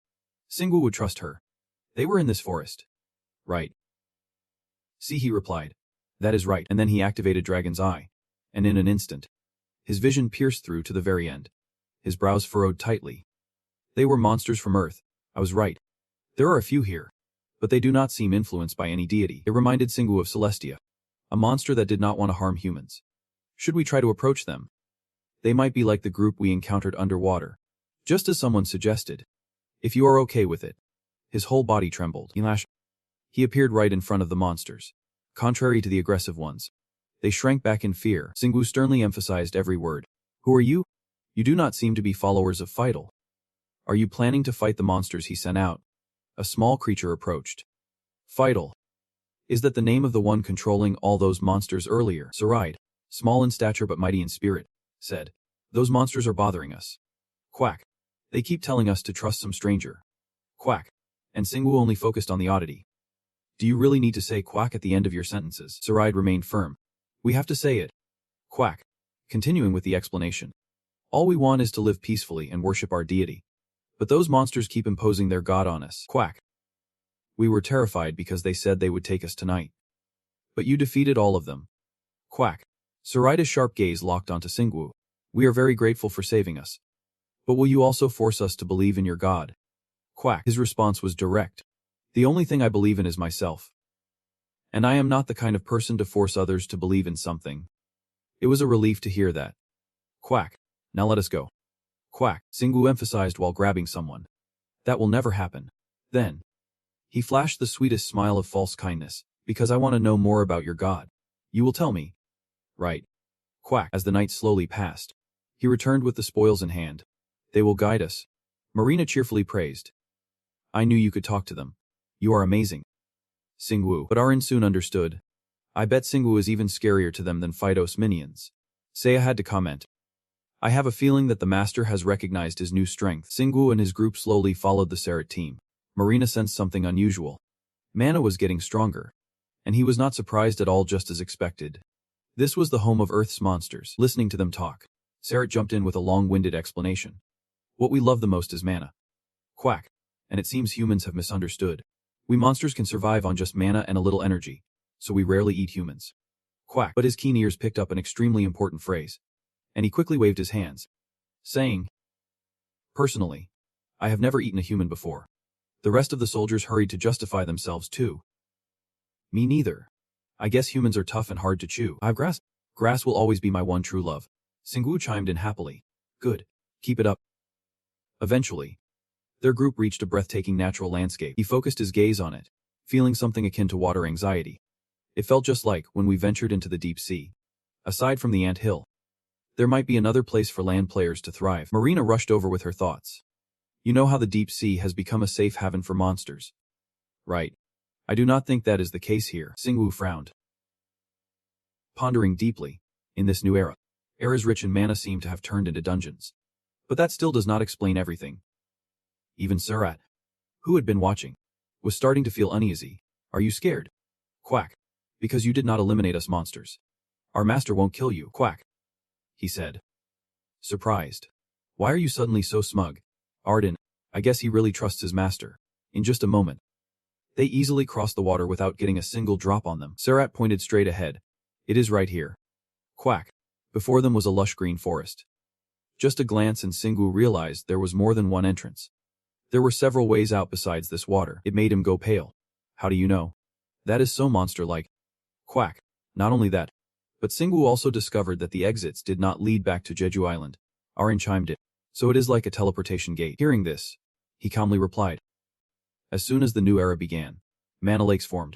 Singwoo would trust her. They were in this forest. Right. Sihi replied. That is right. And then he activated Dragon's Eye. And in an instant, his vision pierced through to the very end. His brows furrowed tightly. They were monsters from Earth. I was right. There are a few here. But they do not seem influenced by any deity. It reminded Singwoo of Celestia, a monster that did not want to harm humans. Should we try to approach them? They might be like the group we encountered underwater. Just as someone suggested. If you are okay with it. His whole body trembled. He appeared right in front of the monsters. Contrary to the aggressive ones, they shrank back in fear. Singwoo sternly emphasized every word. Who are you? You do not seem to be followers of Fitel. Are you planning to fight the monsters he sent out? A small creature approached. Fitel. Is that the name of the one controlling all those monsters earlier? Saride, small in stature but mighty in spirit, said. Those monsters are bothering us. Quack. They keep telling us to trust some stranger. Quack. And Singwoo only focused on the oddity. Do you really need to say quack at the end of your sentences? Saride remained firm. We have to say it. Quack. Continuing with the explanation. All we want is to live peacefully and worship our deity. But those monsters keep imposing their god on us. Quack. We were terrified because they said they would take us tonight. But you defeated all of them. Quack. Sarida's sharp gaze locked onto Singwoo. We are very grateful for saving us. But will you also force us to believe in your god? Quack. His response was direct. The only thing I believe in is myself. And I am not the kind of person to force others to believe in something. It was a relief to hear that. Quack. Now let us go. Quack, Singwoo emphasized while grabbing someone. That will never happen. Then, he flashed the sweetest smile of false kindness, because I want to know more about your god. You will tell me. Right. Quack. As the night slowly passed, he returned with the spoils in hand. They will guide us. Marina cheerfully praised. I knew you could talk to them. You are amazing. Singwoo. But Arin soon understood. I bet Singwoo is even scarier to them than Fitos minions. Seiya had to comment. I have a feeling that the master has recognized his new strength. Singwoo and his group slowly followed the Sarat team. Marina sensed something unusual. Mana was getting stronger. And he was not surprised at all, just as expected. This was the home of Earth's monsters. Listening to them talk, Sarat jumped in with a long-winded explanation. What we love the most is mana. Quack. And it seems humans have misunderstood. We monsters can survive on just mana and a little energy, so we rarely eat humans. Quack. But his keen ears picked up an extremely important phrase. And he quickly waved his hands, saying, "Personally, I have never eaten a human before." The rest of the soldiers hurried to justify themselves too. "Me neither. I guess humans are tough and hard to chew. I've grass. Grass will always be my one true love." Singwoo chimed in happily. "Good. Keep it up." Eventually, their group reached a breathtaking natural landscape. He focused his gaze on it, feeling something akin to water anxiety. It felt just like when we ventured into the deep sea. Aside from the ant hill, there might be another place for land players to thrive. Marina rushed over with her thoughts. You know how the deep sea has become a safe haven for monsters, right? I do not think that is the case here. Singwoo frowned. Pondering deeply, in this new era, eras rich in mana seem to have turned into dungeons. But that still does not explain everything. Even Sarat, who had been watching, was starting to feel uneasy. Are you scared? Quack. Because you did not eliminate us monsters. Our master won't kill you. Quack. He said. Surprised. Why are you suddenly so smug? Arden, I guess he really trusts his master. In just a moment, they easily crossed the water without getting a single drop on them. Sarat pointed straight ahead. It is right here. Quack. Before them was a lush green forest. Just a glance and Singwoo realized there was more than one entrance. There were several ways out besides this water. It made him go pale. How do you know? That is so monster-like. Quack. Not only that, but Singwoo also discovered that the exits did not lead back to Jeju Island. Arin chimed in. So it is like a teleportation gate. Hearing this, he calmly replied. As soon as the new era began, mana lakes formed,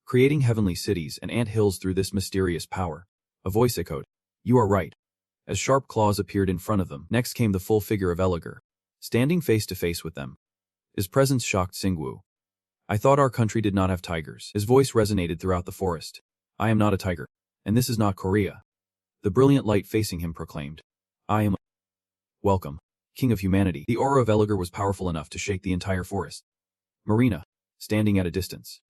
creating heavenly cities and ant hills through this mysterious power. A voice echoed. You are right. As sharp claws appeared in front of them, next came the full figure of Eliger, standing face to face with them. His presence shocked Singwoo. I thought our country did not have tigers. His voice resonated throughout the forest. I am not a tiger. And this is not Korea. The brilliant light facing him proclaimed. I am. Welcome, King of Humanity. The aura of Eliger was powerful enough to shake the entire forest. Marina, standing at a distance,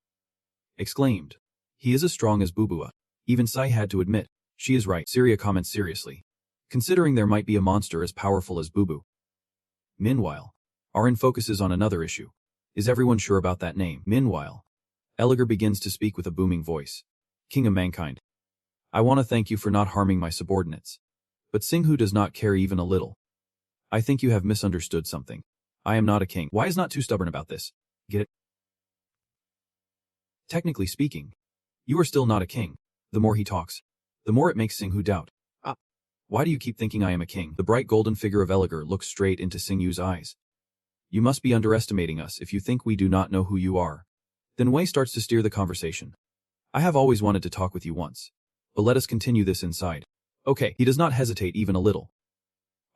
exclaimed. He is as strong as Bubua. Even Sai had to admit. She is right. Syria comments seriously, considering there might be a monster as powerful as Bubu. Meanwhile, Arin focuses on another issue. Is everyone sure about that name? Meanwhile, Eliger begins to speak with a booming voice. King of mankind. I want to thank you for not harming my subordinates. But Singhu does not care even a little. I think you have misunderstood something. I am not a king. Why is not too stubborn about this? Get it? Technically speaking, you are still not a king. The more he talks, the more it makes Singhu doubt. Why do you keep thinking I am a king? The bright golden figure of Eliger looks straight into Singhu's eyes. You must be underestimating us if you think we do not know who you are. Then Wei starts to steer the conversation. I have always wanted to talk with you once. But let us continue this inside. Okay, he does not hesitate even a little.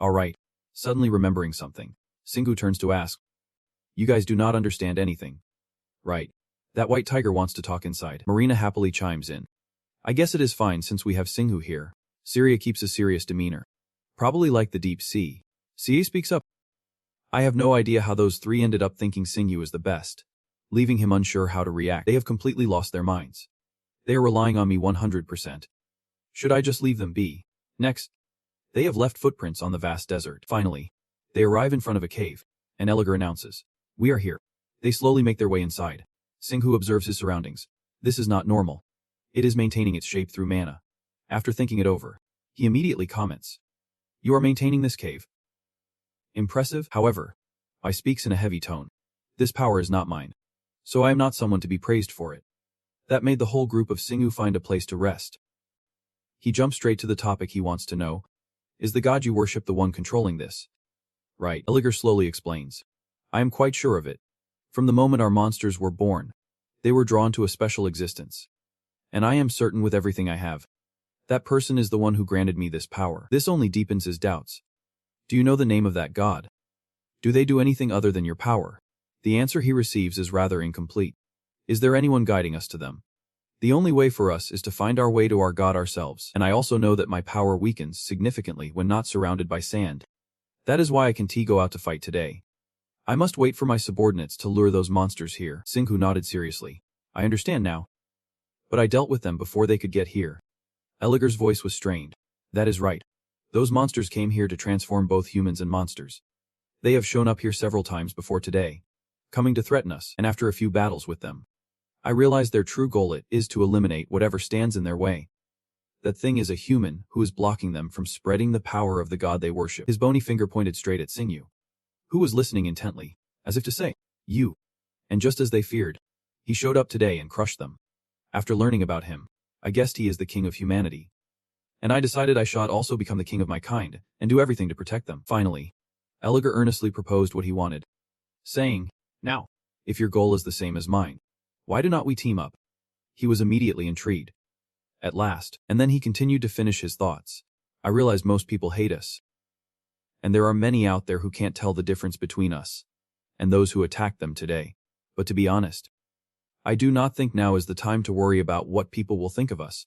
Alright. Suddenly remembering something, Singhu turns to ask. You guys do not understand anything. Right. That white tiger wants to talk inside. Marina happily chimes in. I guess it is fine since we have Singhu here. Syria keeps a serious demeanor. Probably like the deep sea. Sie speaks up. I have no idea how those three ended up thinking Singhu is the best, leaving him unsure how to react. They have completely lost their minds. They are relying on me 100%. Should I just leave them be? Next, they have left footprints on the vast desert. Finally, they arrive in front of a cave, and Eliger announces, we are here. They slowly make their way inside. Singhu observes his surroundings. This is not normal. It is maintaining its shape through mana. After thinking it over, he immediately comments. You are maintaining this cave. Impressive, however. I speaks in a heavy tone. This power is not mine. So I am not someone to be praised for it. That made the whole group of Singhu find a place to rest. He jumps straight to the topic he wants to know. Is the god you worship the one controlling this? Right, Eliger slowly explains. I am quite sure of it. From the moment our monsters were born, they were drawn to a special existence. And I am certain with everything I have. That person is the one who granted me this power. This only deepens his doubts. Do you know the name of that god? Do they do anything other than your power? The answer he receives is rather incomplete. Is there anyone guiding us to them? The only way for us is to find our way to our god ourselves, and I also know that my power weakens significantly when not surrounded by sand. That is why I can't go out to fight today. I must wait for my subordinates to lure those monsters here. Singhu nodded seriously. I understand now. But I dealt with them before they could get here. Eligar's voice was strained. That is right. Those monsters came here to transform both humans and monsters. They have shown up here several times before today, coming to threaten us, and after a few battles with them, I realized their true goal is to eliminate whatever stands in their way. That thing is a human who is blocking them from spreading the power of the god they worship. His bony finger pointed straight at Singhu, who was listening intently, as if to say, you. And just as they feared, he showed up today and crushed them. After learning about him, I guessed he is the king of humanity. And I decided I should also become the king of my kind, and do everything to protect them. Finally, Eligar earnestly proposed what he wanted, saying, now, if your goal is the same as mine, why do not we team up? He was immediately intrigued. At last, and then he continued to finish his thoughts. I realize most people hate us. And there are many out there who can't tell the difference between us and those who attacked them today. But to be honest, I do not think now is the time to worry about what people will think of us.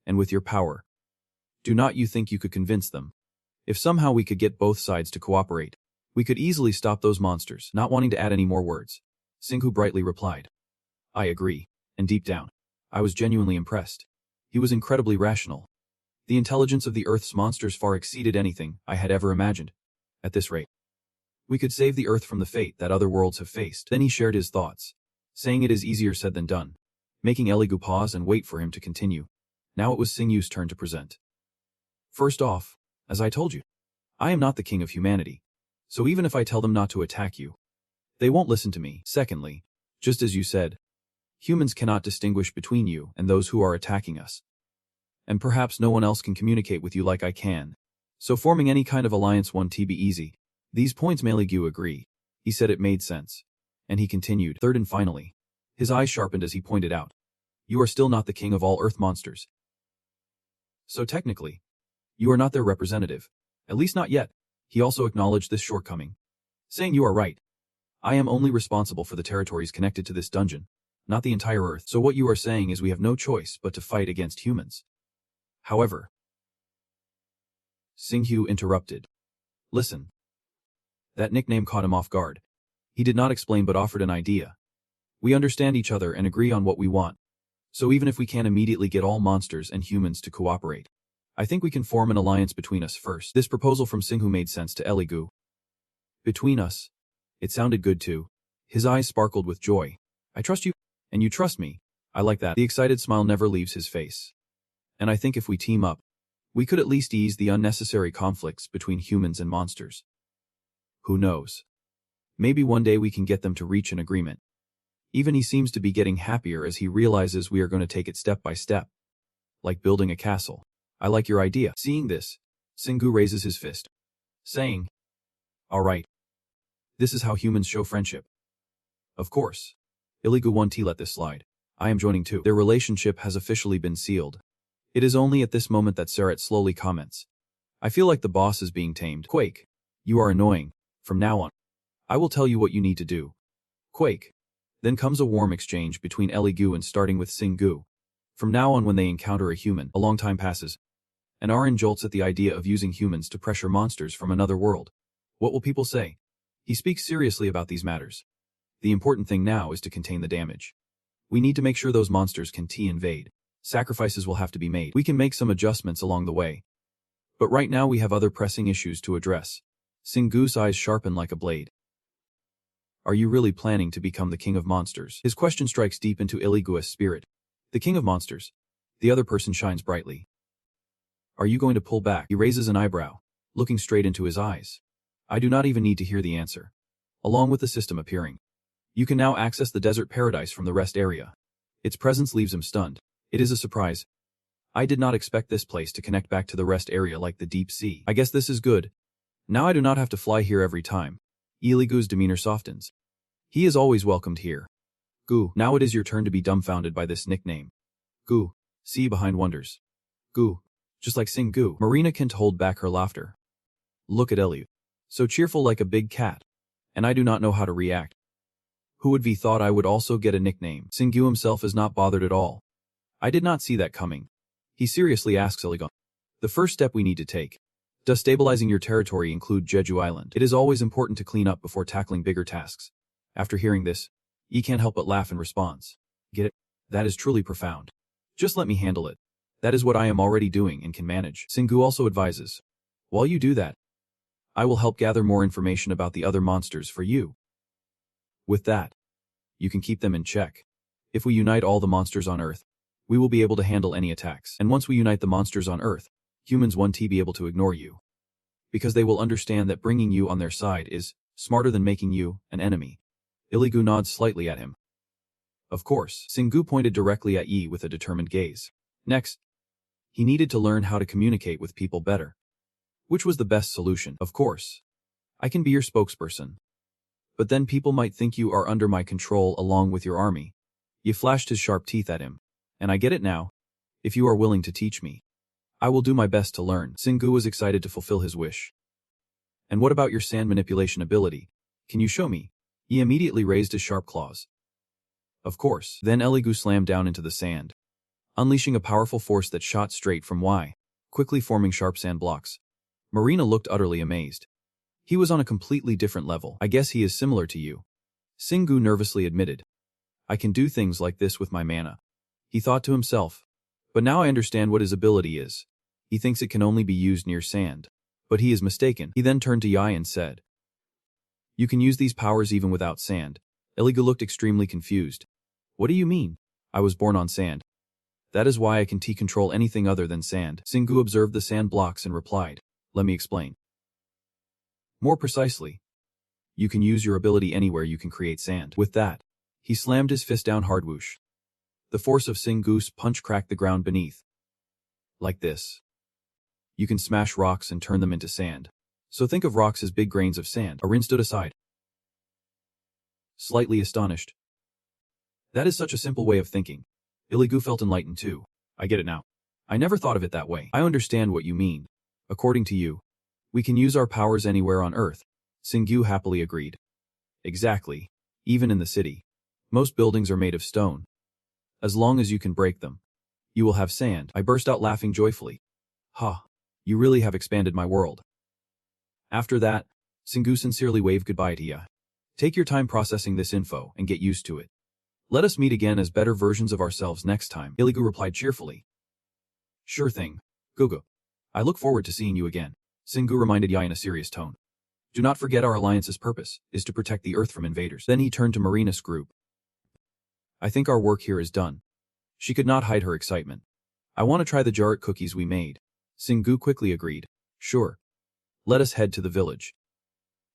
And with your power, do not you think you could convince them? If somehow we could get both sides to cooperate, we could easily stop those monsters. Not wanting to add any more words, Singhu brightly replied. I agree, and deep down, I was genuinely impressed. He was incredibly rational. The intelligence of the Earth's monsters far exceeded anything I had ever imagined. At this rate, we could save the Earth from the fate that other worlds have faced. Then he shared his thoughts, saying it is easier said than done, making Eligu pause and wait for him to continue. Now it was Singhu's turn to present. First off, as I told you, I am not the king of humanity, so even if I tell them not to attack you, they won't listen to me. Secondly, just as you said, humans cannot distinguish between you and those who are attacking us. And perhaps no one else can communicate with you like I can. So forming any kind of alliance won't be easy. These points Maligu agree. He said it made sense. And he continued. Third and finally, his eyes sharpened as he pointed out, you are still not the king of all earth monsters. So technically, you are not their representative. At least not yet. He also acknowledged this shortcoming, saying you are right. I am only responsible for the territories connected to this dungeon, not the entire Earth. So what you are saying is we have no choice but to fight against humans. However, Singhu interrupted. Listen. That nickname caught him off guard. He did not explain but offered an idea. We understand each other and agree on what we want. So even if we can't immediately get all monsters and humans to cooperate, I think we can form an alliance between us first. This proposal from Singhu made sense to Eligu. Between us. It sounded good too. His eyes sparkled with joy. I trust you, and you trust me. I like that. The excited smile never leaves his face. And I think if we team up, we could at least ease the unnecessary conflicts between humans and monsters. Who knows? Maybe one day we can get them to reach an agreement. Even he seems to be getting happier as he realizes we are going to take it step by step. Like building a castle. I like your idea. Seeing this, Singhu raises his fist, saying, all right. This is how humans show friendship. Of course. Iligu won't let this slide. I am joining too. Their relationship has officially been sealed. It is only at this moment that Sarat slowly comments. I feel like the boss is being tamed. Quake. You are annoying. From now on, I will tell you what you need to do. Quake. Then comes a warm exchange between Eligu and starting with Singhu. From now on when they encounter a human, a long time passes. And Arin jolts at the idea of using humans to pressure monsters from another world. What will people say? He speaks seriously about these matters. The important thing now is to contain the damage. We need to make sure those monsters can invade. Sacrifices will have to be made. We can make some adjustments along the way. But right now we have other pressing issues to address. Singhu's eyes sharpen like a blade. Are you really planning to become the king of monsters? His question strikes deep into Iligua's spirit. The king of monsters. The other person shines brightly. Are you going to pull back? He raises an eyebrow, looking straight into his eyes. I do not even need to hear the answer. Along with the system appearing, you can now access the desert paradise from the rest area. Its presence leaves him stunned. It is a surprise. I did not expect this place to connect back to the rest area like the deep sea. I guess this is good. Now I do not have to fly here every time. Iligu's demeanor softens. He is always welcomed here. Gu, now it is your turn to be dumbfounded by this nickname. Gu, see behind wonders. Gu, just like Singhu. Marina can't hold back her laughter. Look at Eliu. So cheerful like a big cat. And I do not know how to react. Who would be thought I would also get a nickname? Singhu himself is not bothered at all. I did not see that coming. He seriously asks Iligo. The first step we need to take. Does stabilizing your territory include Jeju Island? It is always important to clean up before tackling bigger tasks. After hearing this, Yi can't help but laugh in response. Get it? That is truly profound. Just let me handle it. That is what I am already doing and can manage. Singu also advises. While you do that, I will help gather more information about the other monsters for you. With that, you can keep them in check. If we unite all the monsters on Earth, we will be able to handle any attacks. And once we unite the monsters on Earth, humans won't be able to ignore you. Because they will understand that bringing you on their side is smarter than making you an enemy. Iligu nods slightly at him. Of course, Singu pointed directly at Yi with a determined gaze. Next, he needed to learn how to communicate with people better. Which was the best solution? Of course. I can be your spokesperson. But then people might think you are under my control along with your army. Yi flashed his sharp teeth at him. And I get it now. If you are willing to teach me, I will do my best to learn. Singu was excited to fulfill his wish. And what about your sand manipulation ability? Can you show me? He immediately raised his sharp claws. Of course. Then Iligu slammed down into the sand, unleashing a powerful force that shot straight from Y, quickly forming sharp sand blocks. Marina looked utterly amazed. He was on a completely different level. I guess he is similar to you. Singu nervously admitted. I can do things like this with my mana. He thought to himself. But now I understand what his ability is. He thinks it can only be used near sand. But he is mistaken. He then turned to Yai and said, You can use these powers even without sand. Iligu looked extremely confused. What do you mean? I was born on sand. That is why I can control anything other than sand. Singu observed the sand blocks and replied, Let me explain. More precisely, you can use your ability anywhere you can create sand. With that, he slammed his fist down hard. Whoosh. The force of Singu's punch cracked the ground beneath. Like this. You can smash rocks and turn them into sand. So think of rocks as big grains of sand. Arin stood aside, slightly astonished. That is such a simple way of thinking. Iligu felt enlightened too. I get it now. I never thought of it that way. I understand what you mean. According to you, we can use our powers anywhere on Earth. Singu happily agreed. Exactly. Even in the city. Most buildings are made of stone. As long as you can break them, you will have sand. I burst out laughing joyfully. Ha! You really have expanded my world. After that, Singu sincerely waved goodbye to Ya. Take your time processing this info and get used to it. Let us meet again as better versions of ourselves next time. Iligu replied cheerfully. Sure thing, Gugu. I look forward to seeing you again. Singu reminded Yai in a serious tone. Do not forget our alliance's purpose is to protect the Earth from invaders. Then he turned to Marina's group. I think our work here is done. She could not hide her excitement. I want to try the jarret cookies we made. Singu quickly agreed. Sure. Let us head to the village.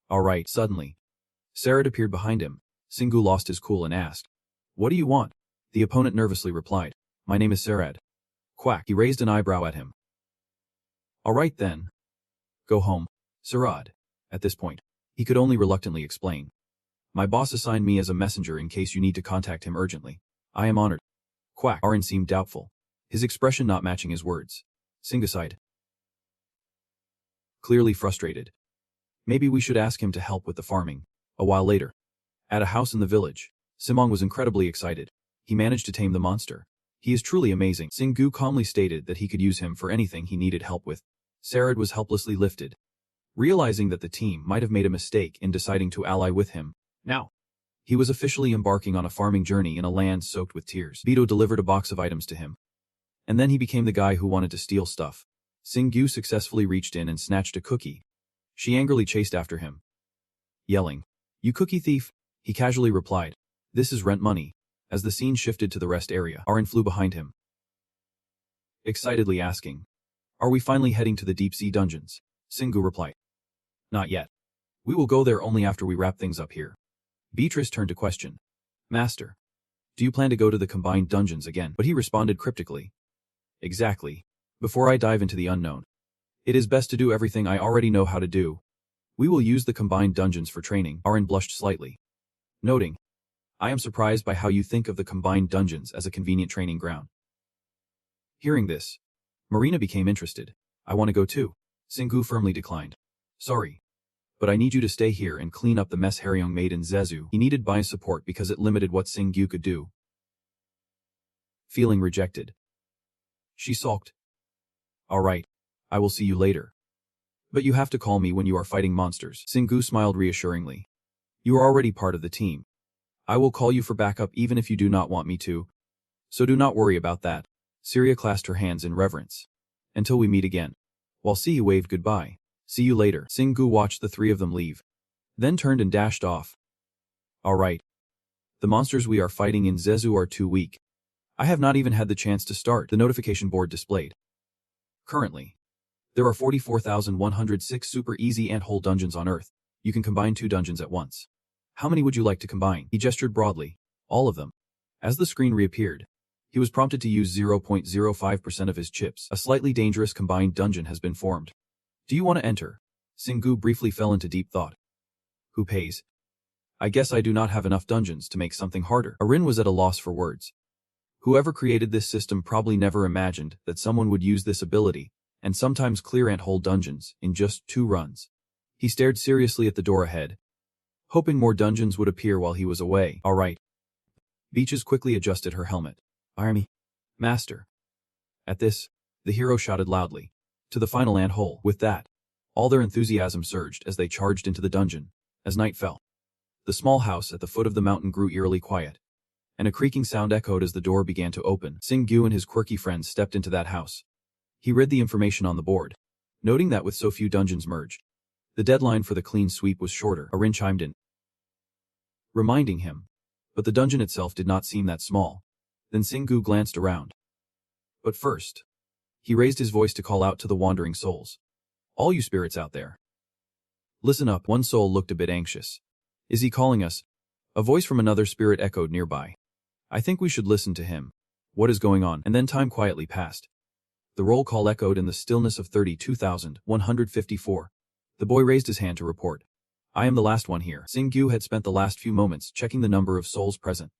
All right. Suddenly, Sarad appeared behind him. Singu lost his cool and asked, What do you want? The opponent nervously replied, My name is Sarad. Quack. He raised an eyebrow at him. All right then. Go home. Sarad. At this point, he could only reluctantly explain. My boss assigned me as a messenger in case you need to contact him urgently. I am honored. Quack. Arin seemed doubtful, his expression not matching his words. Singu sighed, clearly frustrated. Maybe we should ask him to help with the farming. A while later, at a house in the village, Simong was incredibly excited. He managed to tame the monster. He is truly amazing. Singu calmly stated that he could use him for anything he needed help with. Sarad was helplessly lifted, realizing that the team might have made a mistake in deciding to ally with him. Now, he was officially embarking on a farming journey in a land soaked with tears. Vito delivered a box of items to him. And then he became the guy who wanted to steal stuff. Singu successfully reached in and snatched a cookie. She angrily chased after him, yelling, You cookie thief! He casually replied, This is rent money. As the scene shifted to the rest area, Arin flew behind him, excitedly asking, Are we finally heading to the deep-sea dungeons? Singu replied, Not yet. We will go there only after we wrap things up here. Beatrice turned to question, Master, do you plan to go to the combined dungeons again? But he responded cryptically, Exactly. Before I dive into the unknown, it is best to do everything I already know how to do. We will use the combined dungeons for training. Arin blushed slightly, noting, I am surprised by how you think of the combined dungeons as a convenient training ground. Hearing this, Marina became interested. I want to go too. Singu firmly declined. Sorry. But I need you to stay here and clean up the mess Haryong made in Zezu. He needed Bai's support because it limited what Singu could do. feeling rejected. She sulked. All right. I will see you later. But you have to call me when you are fighting monsters. Singu smiled reassuringly. You are already part of the team. I will call you for backup even if you do not want me to. So do not worry about that. Syria clasped her hands in reverence. Until we meet again. While Siyu waved goodbye. See you later. Singu watched the three of them leave. Then turned and dashed off. All right. The monsters we are fighting in Zezu are too weak. I have not even had the chance to start. The notification board displayed. Currently, there are 44,106 super easy ant-hole dungeons on Earth. You can combine 2 dungeons at once. How many would you like to combine? He gestured broadly. All of them. As the screen reappeared, he was prompted to use 0.05% of his chips. A slightly dangerous combined dungeon has been formed. Do you want to enter? Singu briefly fell into deep thought. Who pays? I guess I do not have enough dungeons to make something harder. Arin was at a loss for words. Whoever created this system probably never imagined that someone would use this ability, and sometimes clear ant-hole dungeons, in just 2 runs. He stared seriously at the door ahead, hoping more dungeons would appear while he was away. All right. Beaches quickly adjusted her helmet. Army. Master. At this, the hero shouted loudly. To the final ant-hole. With that, all their enthusiasm surged as they charged into the dungeon. As night fell, the small house at the foot of the mountain grew eerily quiet, and a creaking sound echoed as the door began to open. Singu and his quirky friends stepped into that house. He read the information on the board, noting that with so few dungeons merged, the deadline for the clean sweep was shorter. Arin chimed in, reminding him, but the dungeon itself did not seem that small. Then Singu glanced around. But first, he raised his voice to call out to the wandering souls. All you spirits out there. Listen up. One soul looked a bit anxious. Is he calling us? A voice from another spirit echoed nearby. I think we should listen to him. What is going on? And then time quietly passed. The roll call echoed in the stillness of 32,154. The boy raised his hand to report. I am the last one here. Singu had spent the last few moments checking the number of souls present,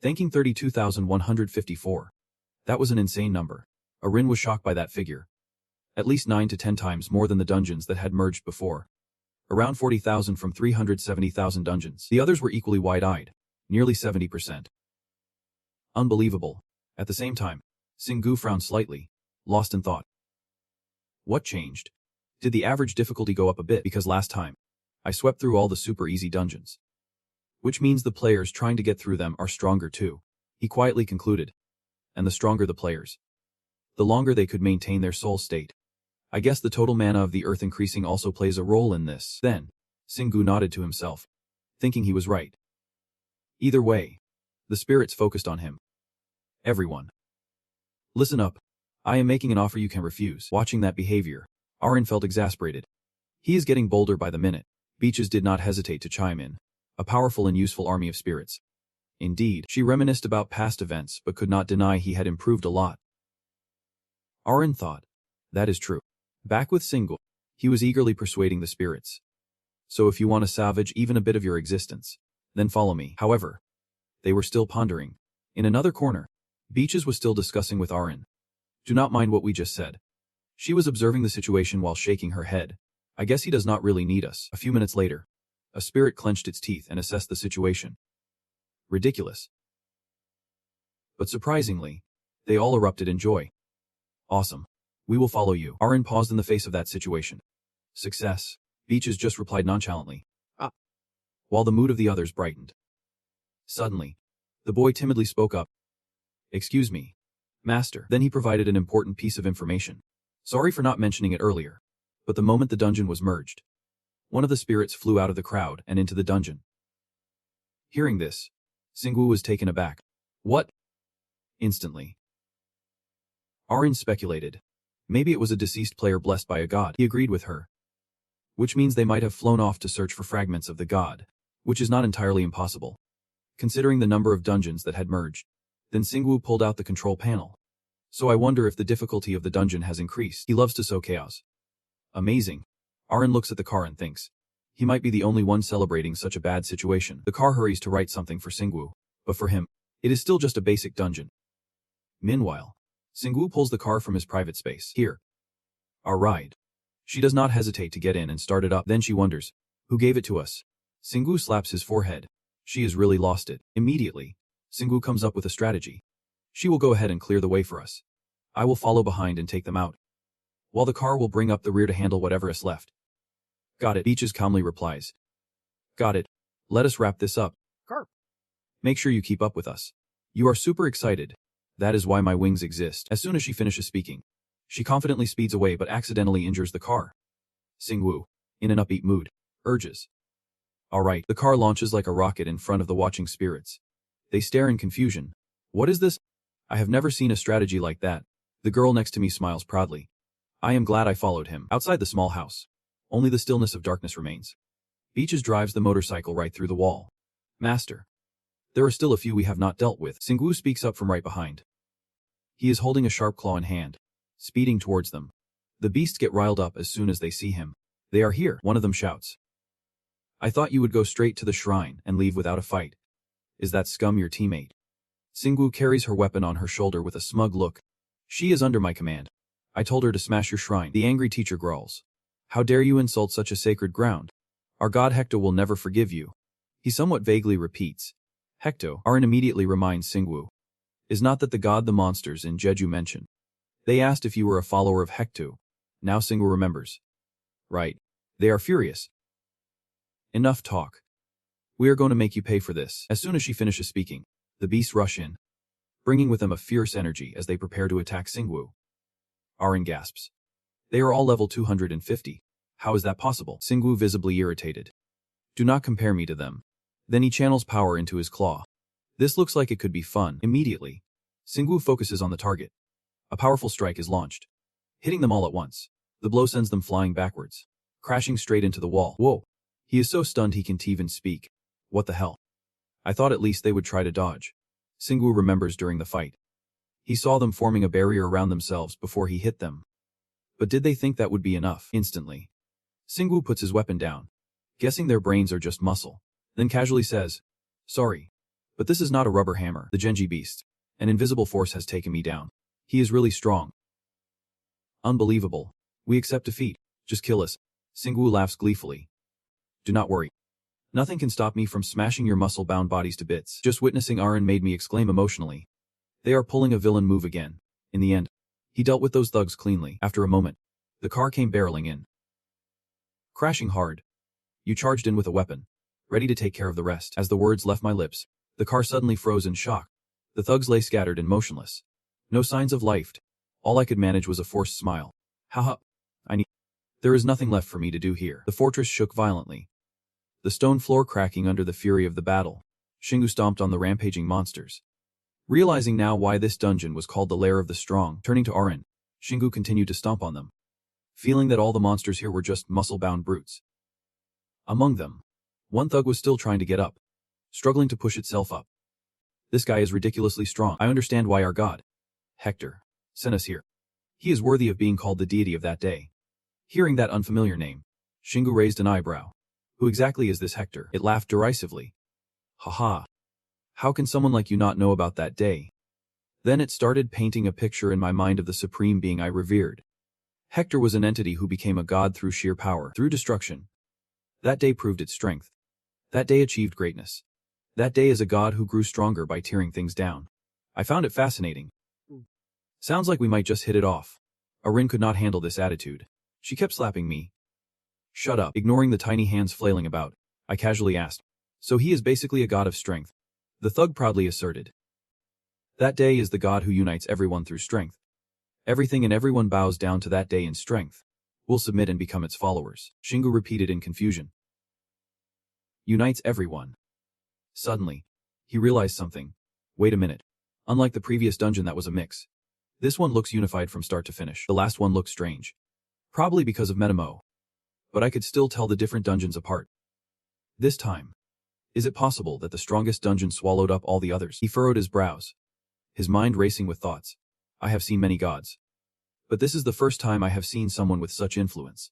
thanking 32,154. That was an insane number. Arin was shocked by that figure. At least 9 to 10 times more than the dungeons that had merged before. Around 40,000 from 370,000 dungeons. The others were equally wide-eyed, nearly 70%. Unbelievable. At the same time, Singu frowned slightly, lost in thought. What changed? Did the average difficulty go up a bit? Because last time, I swept through all the super easy dungeons. Which means the players trying to get through them are stronger too, he quietly concluded. And the stronger the players, the longer they could maintain their soul state. I guess the total mana of the earth increasing also plays a role in this. Then, Singu nodded to himself, thinking he was right. Either way, the spirits focused on him. Everyone. Listen up. I am making an offer you can refuse. Watching that behavior, Arin felt exasperated. He is getting bolder by the minute. Beaches did not hesitate to chime in. A powerful and useful army of spirits. Indeed, she reminisced about past events but could not deny he had improved a lot. Arin thought, that is true. Back with Singu, he was eagerly persuading the spirits. So if you want to salvage even a bit of your existence, then follow me. However, they were still pondering. In another corner, Beaches was still discussing with Arin. Do not mind what we just said. She was observing the situation while shaking her head. I guess he does not really need us. A few minutes later, a spirit clenched its teeth and assessed the situation. Ridiculous. But surprisingly, they all erupted in joy. Awesome. We will follow you. Arin paused in the face of that situation. Success. Beaches just replied nonchalantly. While the mood of the others brightened. Suddenly, the boy timidly spoke up. Excuse me, Master. Then he provided an important piece of information. Sorry for not mentioning it earlier, but the moment the dungeon was merged, one of the spirits flew out of the crowd and into the dungeon. Hearing this, Singu was taken aback. What? Instantly. Arin speculated. Maybe it was a deceased player blessed by a god. He agreed with her. Which means they might have flown off to search for fragments of the god, which is not entirely impossible, considering the number of dungeons that had merged. Then Singu pulled out the control panel. So I wonder if the difficulty of the dungeon has increased. He loves to sow chaos. Amazing. Arin looks at the car and thinks. He might be the only one celebrating such a bad situation. The car hurries to write something for Singu, but for him, it is still just a basic dungeon. Meanwhile, Singu pulls the car from his private space. Here. Our ride. She does not hesitate to get in and start it up. Then she wonders, who gave it to us? Singu slaps his forehead. She has really lost it. Immediately, Singu comes up with a strategy. She will go ahead and clear the way for us. I will follow behind and take them out, while the car will bring up the rear to handle whatever is left. Got it, Beaches calmly replies. Got it. Let us wrap this up. Carp. Make sure you keep up with us. You are super excited. That is why my wings exist. As soon as she finishes speaking, she confidently speeds away but accidentally injures the car. Singwoo, in an upbeat mood, urges. Alright, the car launches like a rocket in front of the watching spirits. They stare in confusion. What is this? I have never seen a strategy like that. The girl next to me smiles proudly. I am glad I followed him. Outside the small house, only the stillness of darkness remains. Beaches drives the motorcycle right through the wall. Master. There are still a few we have not dealt with. Singwoo speaks up from right behind. He is holding a sharp claw in hand, speeding towards them. The beasts get riled up as soon as they see him. They are here, one of them shouts. I thought you would go straight to the shrine and leave without a fight. Is that scum your teammate? Singwoo carries her weapon on her shoulder with a smug look. She is under my command. I told her to smash your shrine. The angry teacher growls. How dare you insult such a sacred ground? Our god Hector will never forgive you. He somewhat vaguely repeats. Hector, Arin immediately reminds Singwoo. Is not that the god the monsters in Jeju mention? They asked if you were a follower of Hector. Now Singwoo remembers. Right. They are furious. Enough talk. We are going to make you pay for this. As soon as she finishes speaking, the beasts rush in, bringing with them a fierce energy as they prepare to attack Singwoo. Arin gasps. They are all level 250. How is that possible? Singwoo visibly irritated. Do not compare me to them. Then he channels power into his claw. This looks like it could be fun. Immediately, Singwoo focuses on the target. A powerful strike is launched, hitting them all at once. The blow sends them flying backwards, crashing straight into the wall. Whoa! He is so stunned he can't even speak. What the hell? I thought at least they would try to dodge. Singwoo remembers during the fight. He saw them forming a barrier around themselves before he hit them. But did they think that would be enough? Instantly, Singwoo puts his weapon down, guessing their brains are just muscle, then casually says, Sorry, but this is not a rubber hammer. The Genji beast, an invisible force has taken me down. He is really strong. Unbelievable. We accept defeat. Just kill us. Singwoo laughs gleefully. Do not worry. Nothing can stop me from smashing your muscle-bound bodies to bits. Just witnessing Arin made me exclaim emotionally. They are pulling a villain move again. In the end, he dealt with those thugs cleanly. After a moment, the car came barreling in, crashing hard. You charged in with a weapon, ready to take care of the rest. As the words left my lips, the car suddenly froze in shock. The thugs lay scattered and motionless. No signs of life. All I could manage was a forced smile. Haha. There is nothing left for me to do here. The fortress shook violently, the stone floor cracking under the fury of the battle. Shingu stomped on the rampaging monsters. Realizing now why this dungeon was called the Lair of the Strong, turning to Arin, Shingu continued to stomp on them, feeling that all the monsters here were just muscle-bound brutes. Among them, one thug was still trying to get up, struggling to push itself up. This guy is ridiculously strong. I understand why our god, Hector, sent us here. He is worthy of being called the deity of that day. Hearing that unfamiliar name, Shingu raised an eyebrow. Who exactly is this Hector? It laughed derisively. Haha. How can someone like you not know about that day? Then it started painting a picture in my mind of the supreme being I revered. Hector was an entity who became a god through sheer power, through destruction. That day proved its strength. That day achieved greatness. That day is a god who grew stronger by tearing things down. I found it fascinating. Sounds like we might just hit it off. Arin could not handle this attitude. She kept slapping me. Shut up. Ignoring the tiny hands flailing about, I casually asked. So he is basically a god of strength. The thug proudly asserted. That day is the god who unites everyone through strength. Everything and everyone bows down to that day in strength. Will submit and become its followers. Shingu repeated in confusion. Unites everyone. Suddenly, he realized something. Wait a minute. Unlike the previous dungeon that was a mix, this one looks unified from start to finish. The last one looked strange. Probably because of Metamo. But I could still tell the different dungeons apart. This time, is it possible that the strongest dungeon swallowed up all the others? He furrowed his brows, his mind racing with thoughts. I have seen many gods, but this is the first time I have seen someone with such influence.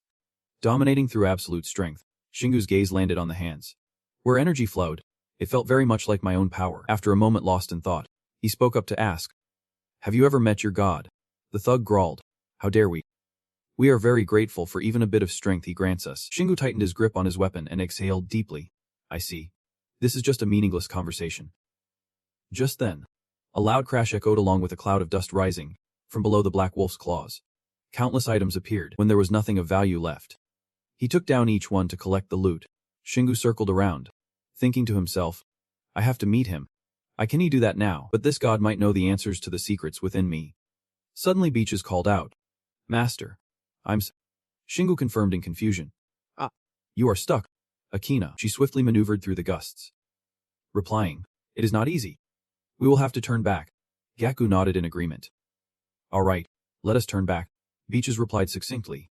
Dominating through absolute strength, Shingu's gaze landed on the hands. Where energy flowed, it felt very much like my own power. After a moment lost in thought, he spoke up to ask, Have you ever met your god? The thug growled. How dare we? We are very grateful for even a bit of strength he grants us. Shingu tightened his grip on his weapon and exhaled deeply. I see. This is just a meaningless conversation. Just then, A loud crash echoed along with a cloud of dust rising from below the black wolf's claws. Countless items appeared when there was nothing of value left. He took down each one to collect the loot. Shingu circled around, thinking to himself, I have to meet him. I can do that now, but this god might know the answers to the secrets within me. Suddenly Beaches called out, Master, Shingu confirmed in confusion. Ah, you are stuck, Akina. She swiftly maneuvered through the gusts, replying, It is not easy. We will have to turn back. Gaku nodded in agreement. All right, let us turn back, Beaches replied succinctly.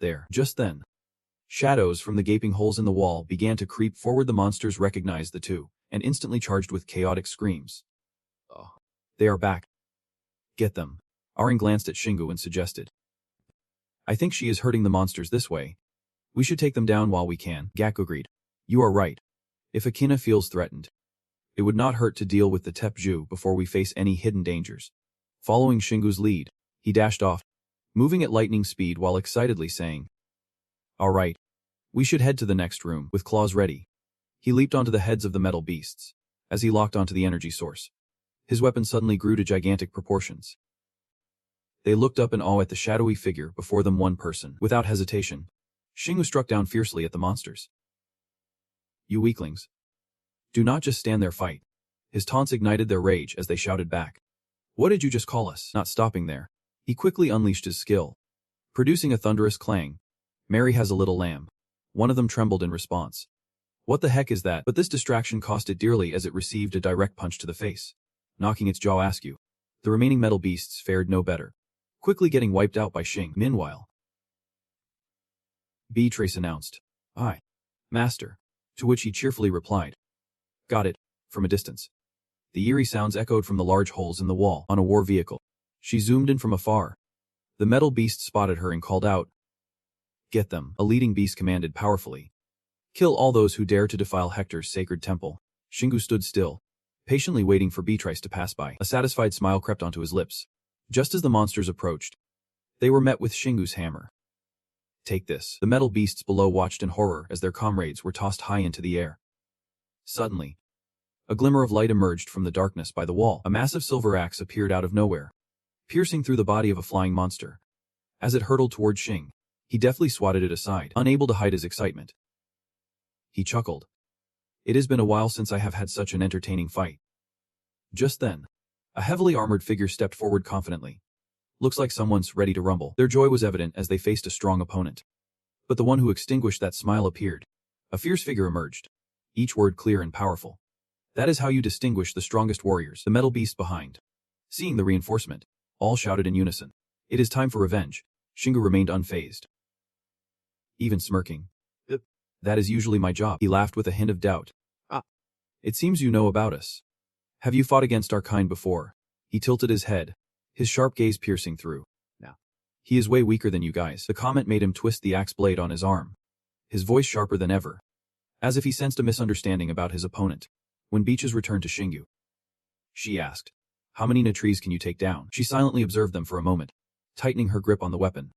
There, just then, shadows from the gaping holes in the wall began to creep forward. The monsters recognized the two, and instantly charged with chaotic screams. Oh, they are back. Get them. Arin glanced at Shingu and suggested. I think she is hurting the monsters this way. We should take them down while we can. Gaku agreed. You are right. If Akina feels threatened, it would not hurt to deal with the Tepju before we face any hidden dangers. Following Shingu's lead, he dashed off, moving at lightning speed while excitedly saying, All right, we should head to the next room. With claws ready, he leaped onto the heads of the metal beasts. As he locked onto the energy source, his weapon suddenly grew to gigantic proportions. They looked up in awe at the shadowy figure before them. One person. Without hesitation, Shingu struck down fiercely at the monsters. You weaklings. Do not just stand there, fight. His taunts ignited their rage as they shouted back. What did you just call us? Not stopping there, he quickly unleashed his skill, producing a thunderous clang. Mary has a little lamb. One of them trembled in response. What the heck is that? But this distraction cost it dearly as it received a direct punch to the face, knocking its jaw askew. The remaining metal beasts fared no better, quickly getting wiped out by Xing. Meanwhile, Beatrice announced, Aye, Master, to which he cheerfully replied, Got it, from a distance. The eerie sounds echoed from the large holes in the wall on a war vehicle. She zoomed in from afar. The metal beast spotted her and called out, Get them. A leading beast commanded powerfully. Kill all those who dare to defile Hector's sacred temple. Shingu stood still, patiently waiting for Beatrice to pass by. A satisfied smile crept onto his lips. Just as the monsters approached, they were met with Shingu's hammer. Take this. The metal beasts below watched in horror as their comrades were tossed high into the air. Suddenly, a glimmer of light emerged from the darkness by the wall. A massive silver axe appeared out of nowhere, piercing through the body of a flying monster. As it hurtled toward Xing, he deftly swatted it aside, unable to hide his excitement. He chuckled. It has been a while since I have had such an entertaining fight. Just then, a heavily armored figure stepped forward confidently. Looks like someone's ready to rumble. Their joy was evident as they faced a strong opponent. But the one who extinguished that smile appeared. A fierce figure emerged, each word clear and powerful. That is how you distinguish the strongest warriors. The metal beast behind, seeing the reinforcement, all shouted in unison. It is time for revenge. Shingu remained unfazed, even smirking. That is usually my job. He laughed with a hint of doubt. It seems you know about us. Have you fought against our kind before? He tilted his head, his sharp gaze piercing through. Now, he is way weaker than you guys. The comment made him twist the axe blade on his arm, his voice sharper than ever, as if he sensed a misunderstanding about his opponent. When Beaches returned to Shingu, she asked, How many Natries can you take down? She silently observed them for a moment, tightening her grip on the weapon.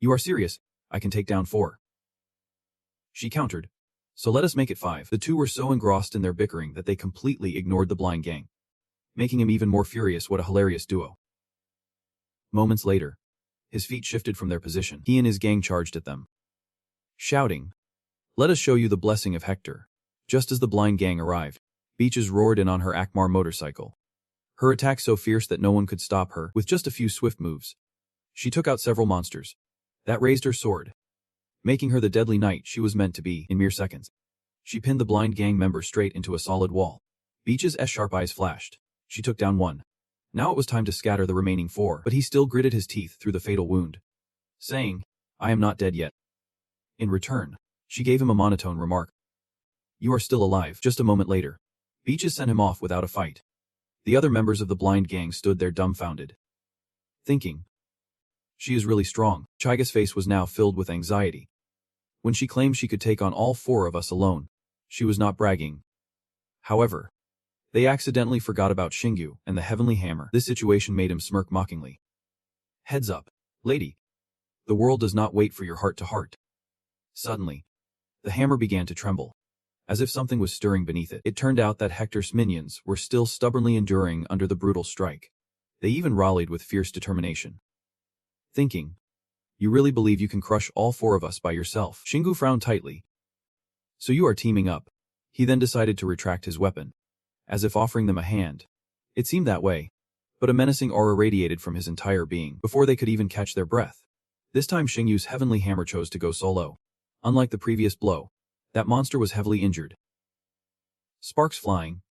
You are serious? I can take down 4. She countered. So let us make it 5. The two were so engrossed in their bickering that they completely ignored the blind gang, making him even more furious. What a hilarious duo. Moments later, his feet shifted from their position. He and his gang charged at them, shouting, Let us show you the blessing of Hector. Just as the blind gang arrived, Beaches roared in on her Akmar motorcycle. Her attack so fierce that no one could stop her. With just a few swift moves, she took out several monsters that raised her sword, making her the deadly knight she was meant to be. In mere seconds, she pinned the blind gang member straight into a solid wall. Beaches' sharp eyes flashed. She took down 1. Now it was time to scatter the remaining 4, but he still gritted his teeth through the fatal wound, saying, I am not dead yet. In return, she gave him a monotone remark. You are still alive. Just a moment later, Beaches sent him off without a fight. The other members of the blind gang stood there dumbfounded, thinking, She is really strong. Chaiga's face was now filled with anxiety. When she claimed she could take on all 4 of us alone, she was not bragging. However, they accidentally forgot about Shingu and the heavenly hammer. This situation made him smirk mockingly. Heads up, lady. The world does not wait for your heart to heart. Suddenly, the hammer began to tremble, as if something was stirring beneath it. It turned out that Hector's minions were still stubbornly enduring under the brutal strike. They even rallied with fierce determination. Thinking, "You really believe you can crush all 4 of us by yourself?" Shingu frowned tightly. "So you are teaming up." He then decided to retract his weapon, as if offering them a hand. It seemed that way, but a menacing aura radiated from his entire being before they could even catch their breath. This time Xingyu's heavenly hammer chose to go solo. Unlike the previous blow, that monster was heavily injured. Sparks flying,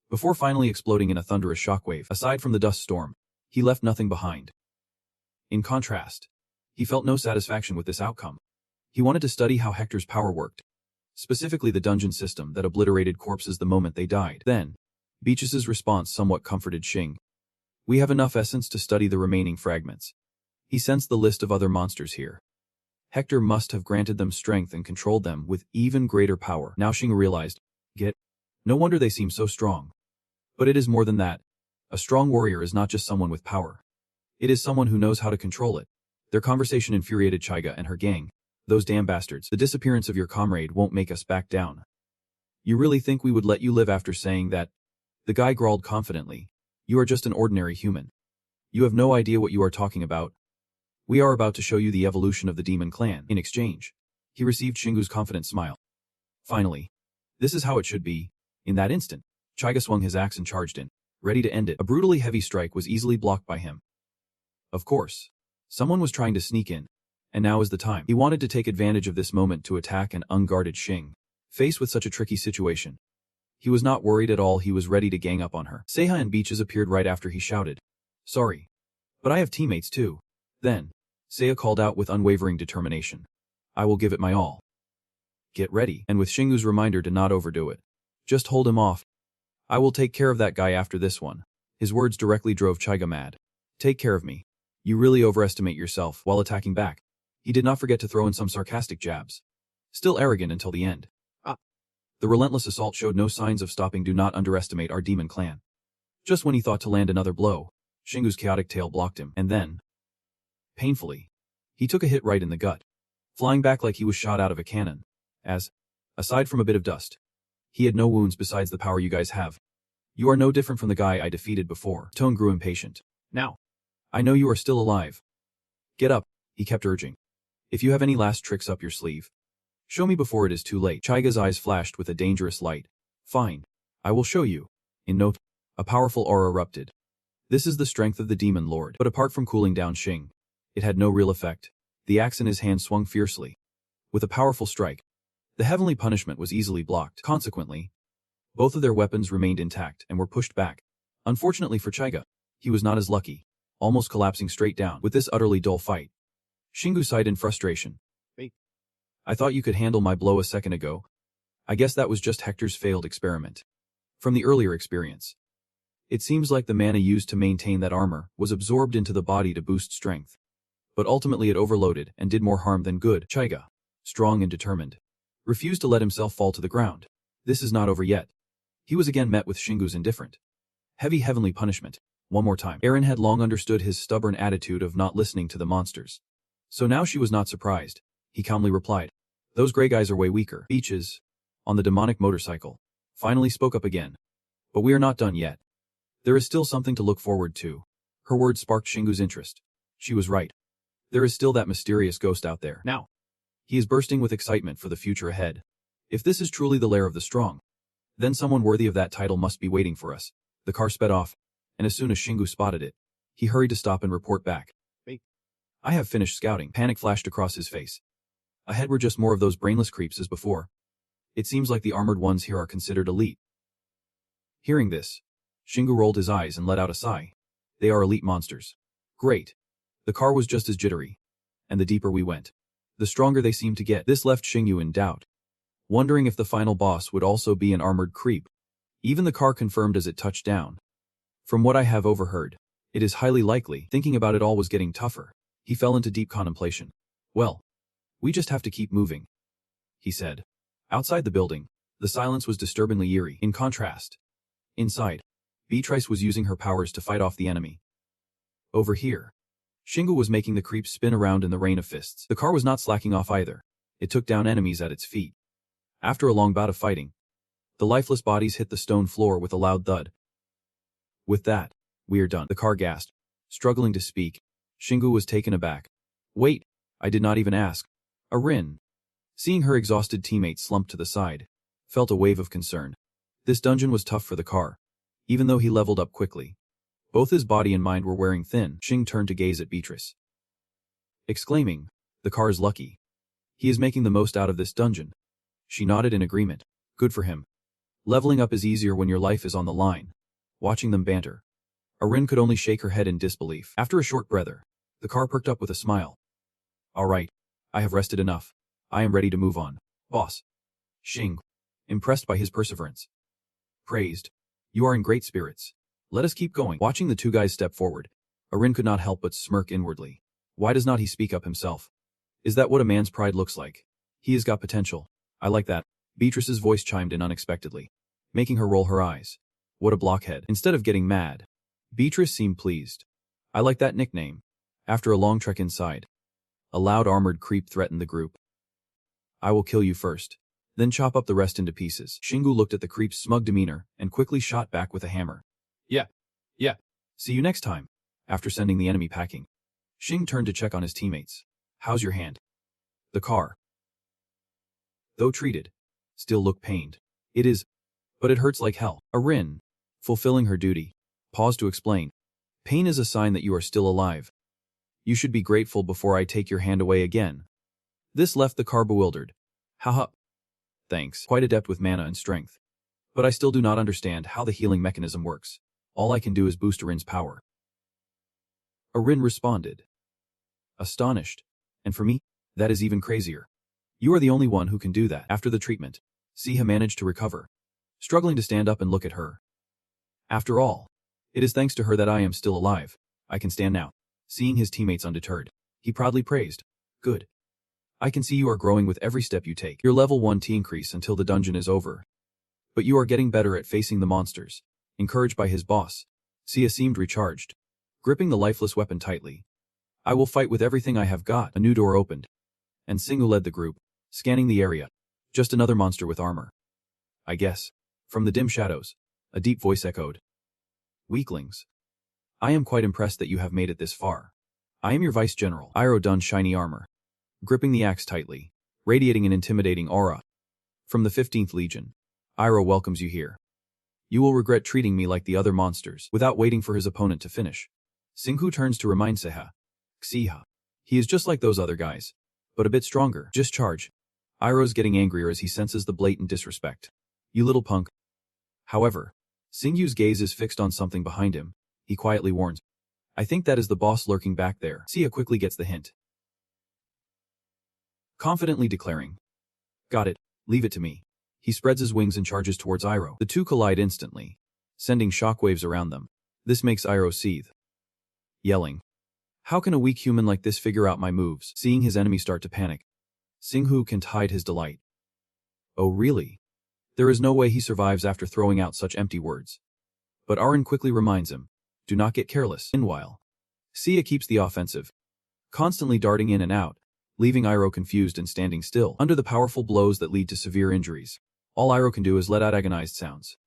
before finally exploding in a thunderous shockwave. Aside from the dust storm, he left nothing behind. In contrast, he felt no satisfaction with this outcome. He wanted to study how Hector's power worked, specifically the dungeon system that obliterated corpses the moment they died. Then, Beach's response somewhat comforted Xing. "We have enough essence to study the remaining fragments." He sensed the list of other monsters here. Hector must have granted them strength and controlled them with even greater power. Now Xing realized, no wonder they seem so strong. But it is more than that. A strong warrior is not just someone with power. It is someone who knows how to control it. Their conversation infuriated Chaiga and her gang. "Those damn bastards. The disappearance of your comrade won't make us back down." "You really think we would let you live after saying that?" The guy growled confidently. "You are just an ordinary human. You have no idea what you are talking about. We are about to show you the evolution of the demon clan." In exchange, he received Xingu's confident smile. Finally, this is how it should be. In that instant, Chaiga swung his axe and charged in, ready to end it. A brutally heavy strike was easily blocked by him. Of course, someone was trying to sneak in, and now is the time. He wanted to take advantage of this moment to attack an unguarded Xing. Faced with such a tricky situation, he was not worried at all. He was ready to gang up on her. Seiha and Beaches appeared right after he shouted, "Sorry, but I have teammates too." Then, Seiya called out with unwavering determination, "I will give it my all." Get ready, and with Xingu's reminder to not overdo it. "Just hold him off. I will take care of that guy after this one." His words directly drove Chaiga mad. "Take care of me. You really overestimate yourself." While attacking back, he did not forget to throw in some sarcastic jabs. Still arrogant until the end. The relentless assault showed no signs of stopping. "Do not underestimate our demon clan." Just when he thought to land another blow, Xingu's chaotic tail blocked him, and then, painfully, he took a hit right in the gut, flying back like he was shot out of a cannon. Aside from a bit of dust, he had no wounds besides the power you guys have. "You are no different from the guy I defeated before." Tone grew impatient. "Now, I know you are still alive. Get up," he kept urging. "If you have any last tricks up your sleeve, show me before it is too late." Chaiga's eyes flashed with a dangerous light. "Fine. I will show you." In no time, a powerful aura erupted. This is the strength of the demon lord. But apart from cooling down Xing, it had no real effect. The axe in his hand swung fiercely. With a powerful strike, the heavenly punishment was easily blocked. Consequently, both of their weapons remained intact and were pushed back. Unfortunately for Chaiga, he was not as lucky, almost collapsing straight down. With this utterly dull fight, Xingu sighed in frustration. "I thought you could handle my blow a second ago. I guess that was just Hector's failed experiment." From the earlier experience, it seems like the mana used to maintain that armor was absorbed into the body to boost strength. But ultimately it overloaded and did more harm than good. Chaiga, strong and determined, refused to let himself fall to the ground. This is not over yet. He was again met with Xingu's indifferent, heavy heavenly punishment. One more time. Eren had long understood his stubborn attitude of not listening to the monsters. So now she was not surprised. He calmly replied, "Those gray guys are way weaker." Beaches, on the demonic motorcycle, finally spoke up again. "But we are not done yet. There is still something to look forward to." Her words sparked Xingu's interest. She was right. There is still that mysterious ghost out there. Now, he is bursting with excitement for the future ahead. If this is truly the lair of the strong, then someone worthy of that title must be waiting for us. The car sped off, and as soon as Xingu spotted it, he hurried to stop and report back. "I have finished scouting." Panic flashed across his face. Ahead were just more of those brainless creeps as before. It seems like the armored ones here are considered elite. Hearing this, Xingu rolled his eyes and let out a sigh. They are elite monsters. Great. The car was just as jittery. And the deeper we went, the stronger they seemed to get. This left Xingyu in doubt, wondering if the final boss would also be an armored creep. Even the car confirmed as it touched down. "From what I have overheard, it is highly likely." Thinking about it all was getting tougher. He fell into deep contemplation. "Well, we just have to keep moving," he said. Outside the building, the silence was disturbingly eerie. In contrast, inside, Beatrice was using her powers to fight off the enemy. Over here, Xingu was making the creeps spin around in the rain of fists. The car was not slacking off either. It took down enemies at its feet. After a long bout of fighting, The lifeless bodies hit the stone floor with a loud thud. With that, we are done, the car gasped. Struggling to speak, Shingu was taken aback. Wait, I did not even ask. Arin, seeing her exhausted teammate slumped to the side, felt a wave of concern. This dungeon was tough for the car, even though he leveled up quickly. Both his body and mind were wearing thin. Shing turned to gaze at Beatrice, exclaiming, the car is lucky. He is making the most out of this dungeon. She nodded in agreement. Good for him. Leveling up is easier when your life is on the line. Watching them banter, Arin could only shake her head in disbelief. After a short breather, the car perked up with a smile. All right, I have rested enough. I am ready to move on. Boss. Shing, impressed by his perseverance, praised. You are in great spirits. Let us keep going. Watching the two guys step forward, Arin could not help but smirk inwardly. Why does not he speak up himself? Is that what a man's pride looks like? He has got potential. I like that. Beatrice's voice chimed in unexpectedly, making her roll her eyes. What a blockhead. Instead of getting mad, Beatrice seemed pleased. I like that nickname. After a long trek inside, a loud armored creep threatened the group. I will kill you first, then chop up the rest into pieces. Shingu looked at the creep's smug demeanor and quickly shot back with a hammer. Yeah. See you next time. After sending the enemy packing, Shing turned to check on his teammates. How's your hand? The car, though treated, still looked pained. It is, but it hurts like hell. Arin, fulfilling her duty, paused to explain. Pain is a sign that you are still alive. You should be grateful before I take your hand away again. This left the car bewildered. Haha. Thanks. Quite adept with mana and strength. But I still do not understand how the healing mechanism works. All I can do is boost Arin's power. Arin responded, astonished. And for me, that is even crazier. You are the only one who can do that. After the treatment, Siha managed to recover, struggling to stand up and look at her. After all, it is thanks to her that I am still alive. I can stand now. Seeing his teammates undeterred, he proudly praised. Good. I can see you are growing with every step you take. Your level 1 T increase until the dungeon is over. But you are getting better at facing the monsters. Encouraged by his boss, Sia seemed recharged, gripping the lifeless weapon tightly. I will fight with everything I have got. A new door opened, and Singu led the group, scanning the area. Just another monster with armor, I guess. From the dim shadows, a deep voice echoed. Weaklings. I am quite impressed that you have made it this far. I am your vice general. Iroh donned shiny armor, gripping the axe tightly, radiating an intimidating aura. From the 15th Legion, Iroh welcomes you here. You will regret treating me like the other monsters. Without waiting for his opponent to finish, Singhu turns to remind Seha. Xiha. He is just like those other guys, but a bit stronger. Just charge. Iroh's getting angrier as he senses the blatant disrespect. You little punk. However, Singhu's gaze is fixed on something behind him. He quietly warns. I think that is the boss lurking back there. Sia quickly gets the hint, confidently declaring. Got it. Leave it to me. He spreads his wings and charges towards Iroh. The two collide instantly, sending shockwaves around them. This makes Iroh seethe, yelling. How can a weak human like this figure out my moves? Seeing his enemy start to panic, Singhu can't hide his delight. Oh really? There is no way he survives after throwing out such empty words. But Arin quickly reminds him, do not get careless. Meanwhile, Sia keeps the offensive, constantly darting in and out, leaving Iroh confused and standing still. Under the powerful blows that lead to severe injuries, all Iroh can do is let out agonized sounds.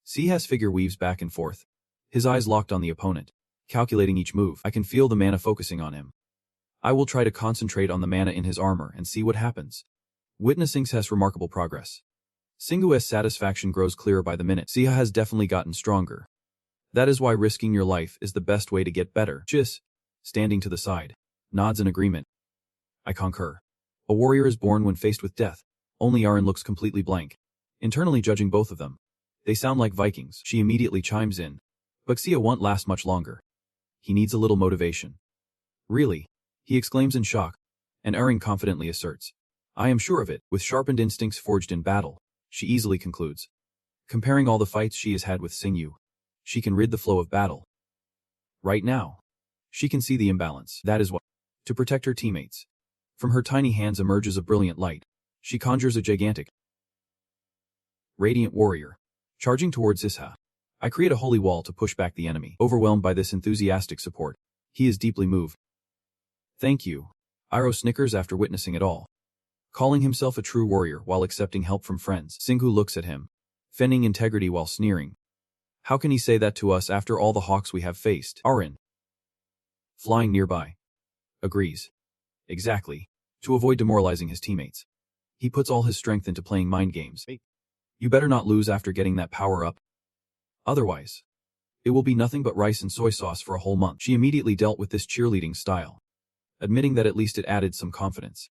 Siha's figure weaves back and forth, his eyes locked on the opponent, calculating each move. I can feel the mana focusing on him. I will try to concentrate on the mana in his armor and see what happens. Witnessing Seh's remarkable progress, Singhu's satisfaction grows clearer by the minute. Siha has definitely gotten stronger. That is why risking your life is the best way to get better. Jis, standing to the side, nods in agreement. I concur. A warrior is born when faced with death. Only Arin looks completely blank, internally judging both of them. They sound like Vikings. She immediately chimes in. But Sia won't last much longer. He needs a little motivation. Really? He exclaims in shock, and Arin confidently asserts. I am sure of it. With sharpened instincts forged in battle, she easily concludes. Comparing all the fights she has had with Singhu, she can rid the flow of battle. Right now, she can see the imbalance. That is why, to protect her teammates, from her tiny hands emerges a brilliant light. She conjures a gigantic, radiant warrior, charging towards Isha. I create a holy wall to push back the enemy. Overwhelmed by this enthusiastic support, he is deeply moved. Thank you. Iroh snickers after witnessing it all. Calling himself a true warrior while accepting help from friends, Singhu looks at him, fending integrity while sneering. How can he say that to us after all the hawks we have faced? Arin, flying nearby, agrees. Exactly. To avoid demoralizing his teammates, he puts all his strength into playing mind games. You better not lose after getting that power up. Otherwise, it will be nothing but rice and soy sauce for a whole month. She immediately dealt with this cheerleading style, admitting that at least it added some confidence.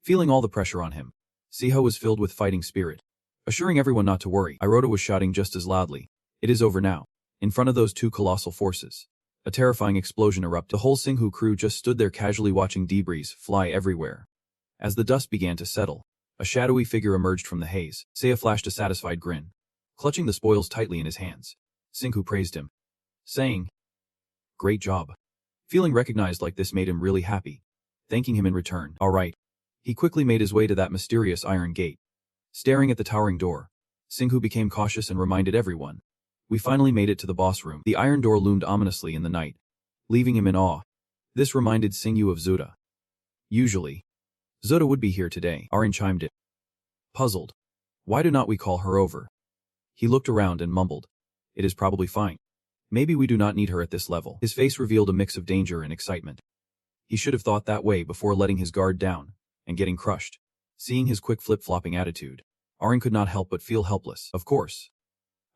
Feeling all the pressure on him, Siho was filled with fighting spirit, assuring everyone not to worry. Iroda was shouting just as loudly, "It is over now." In front of those two colossal forces, a terrifying explosion erupted. The whole Singhu crew just stood there casually watching debris fly everywhere. As the dust began to settle, a shadowy figure emerged from the haze. Seiya flashed a satisfied grin, clutching the spoils tightly in his hands. Singhu praised him, saying, "Great job." Feeling recognized like this made him really happy, thanking him in return. All right. He quickly made his way to that mysterious iron gate. Staring at the towering door, Singhu became cautious and reminded everyone, "We finally made it to the boss room." The iron door loomed ominously in the night, leaving him in awe. This reminded Singhu of Zuda. Usually, Zuda would be here today. Arin chimed in, puzzled. Why do not we call her over? He looked around and mumbled, "It is probably fine. Maybe we do not need her at this level." His face revealed a mix of danger and excitement. He should have thought that way before letting his guard down and getting crushed. Seeing his quick flip-flopping attitude, Arin could not help but feel helpless. "Of course.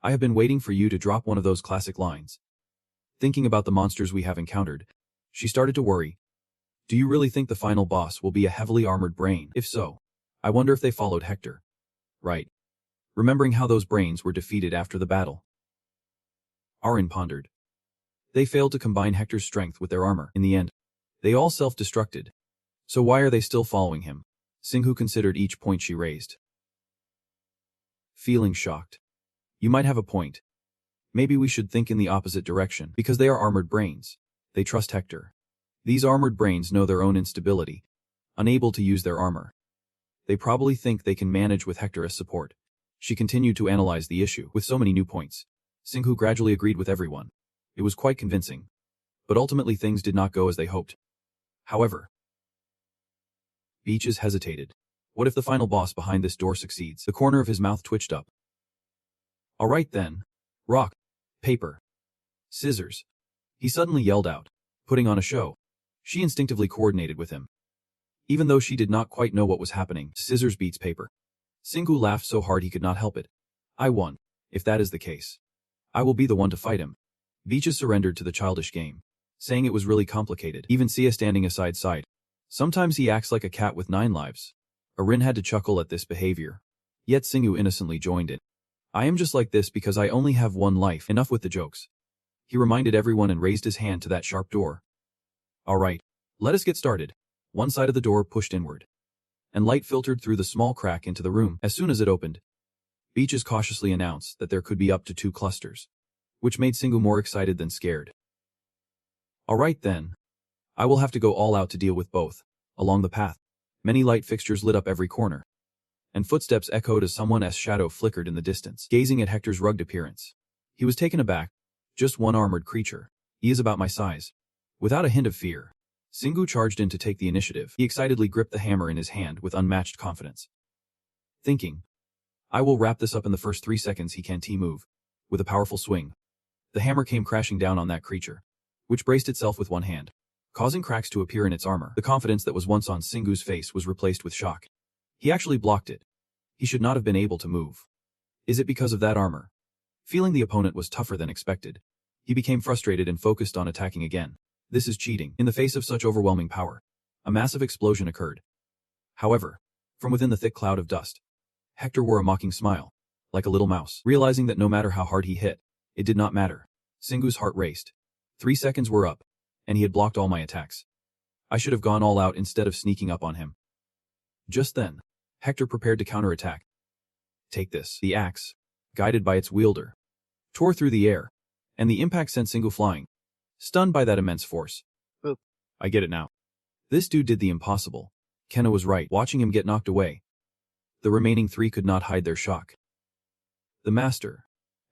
I have been waiting for you to drop one of those classic lines." Thinking about the monsters we have encountered, she started to worry. Do you really think the final boss will be a heavily armored brain? If so, I wonder if they followed Hector. Right. Remembering how those brains were defeated after the battle, Arin pondered. They failed to combine Hector's strength with their armor. In the end, they all self-destructed. So why are they still following him? Singhu considered each point she raised. Feeling shocked. You might have a point. Maybe we should think in the opposite direction. Because they are armored brains, they trust Hector. These armored brains know their own instability, unable to use their armor. They probably think they can manage with Hector as support. She continued to analyze the issue. With so many new points, Singhu gradually agreed with everyone. It was quite convincing. But ultimately things did not go as they hoped. However, Beaches hesitated. What if the final boss behind this door succeeds? The corner of his mouth twitched up. All right then. Rock, paper, scissors. He suddenly yelled out, putting on a show. She instinctively coordinated with him. Even though she did not quite know what was happening, scissors beats paper. Singhu laughed so hard he could not help it. I won. If that is the case, I will be the one to fight him. Beaches surrendered to the childish game, saying it was really complicated. Even Sia standing aside sighed. Sometimes he acts like a cat with 9 lives. Arin had to chuckle at this behavior. Yet Singhu innocently joined in. I am just like this because I only have 1 life. Enough with the jokes. He reminded everyone and raised his hand to that sharp door. All right, let us get started. One side of the door pushed inward, and light filtered through the small crack into the room. As soon as it opened, Beaches cautiously announced that there could be up to 2 clusters, which made Singhu more excited than scared. All right then. I will have to go all out to deal with both. Along the path, many light fixtures lit up every corner, and footsteps echoed as someone's shadow flickered in the distance. Gazing at Hector's rugged appearance, he was taken aback. Just one armored creature. He is about my size. Without a hint of fear, Singhu charged in to take the initiative. He excitedly gripped the hammer in his hand with unmatched confidence, thinking, I will wrap this up in the first 3 seconds he can move. With a powerful swing, the hammer came crashing down on that creature, which braced itself with one hand, causing cracks to appear in its armor. The confidence that was once on Singhu's face was replaced with shock. He actually blocked it. He should not have been able to move. Is it because of that armor? Feeling the opponent was tougher than expected, he became frustrated and focused on attacking again. This is cheating. In the face of such overwhelming power, a massive explosion occurred. However, from within the thick cloud of dust, Hector wore a mocking smile, like a little mouse. Realizing that no matter how hard he hit, it did not matter. Singhu's heart raced. 3 seconds were up, and he had blocked all my attacks. I should have gone all out instead of sneaking up on him. Just then, Hector prepared to counterattack. Take this. The axe, guided by its wielder, tore through the air, and the impact sent Singhu flying, stunned by that immense force. Oh, I get it now. This dude did the impossible. Kenna was right. Watching him get knocked away, the remaining 3 could not hide their shock. The master.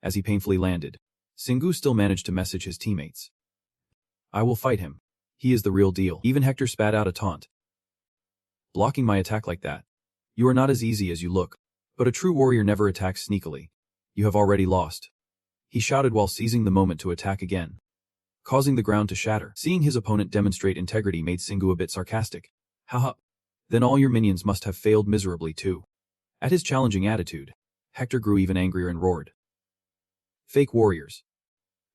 As he painfully landed, Singhu still managed to message his teammates. I will fight him. He is the real deal. Even Hector spat out a taunt. Blocking my attack like that. You are not as easy as you look. But a true warrior never attacks sneakily. You have already lost. He shouted while seizing the moment to attack again, causing the ground to shatter. Seeing his opponent demonstrate integrity made Singu a bit sarcastic. Haha. Then all your minions must have failed miserably too. At his challenging attitude, Hector grew even angrier and roared. Fake warriors.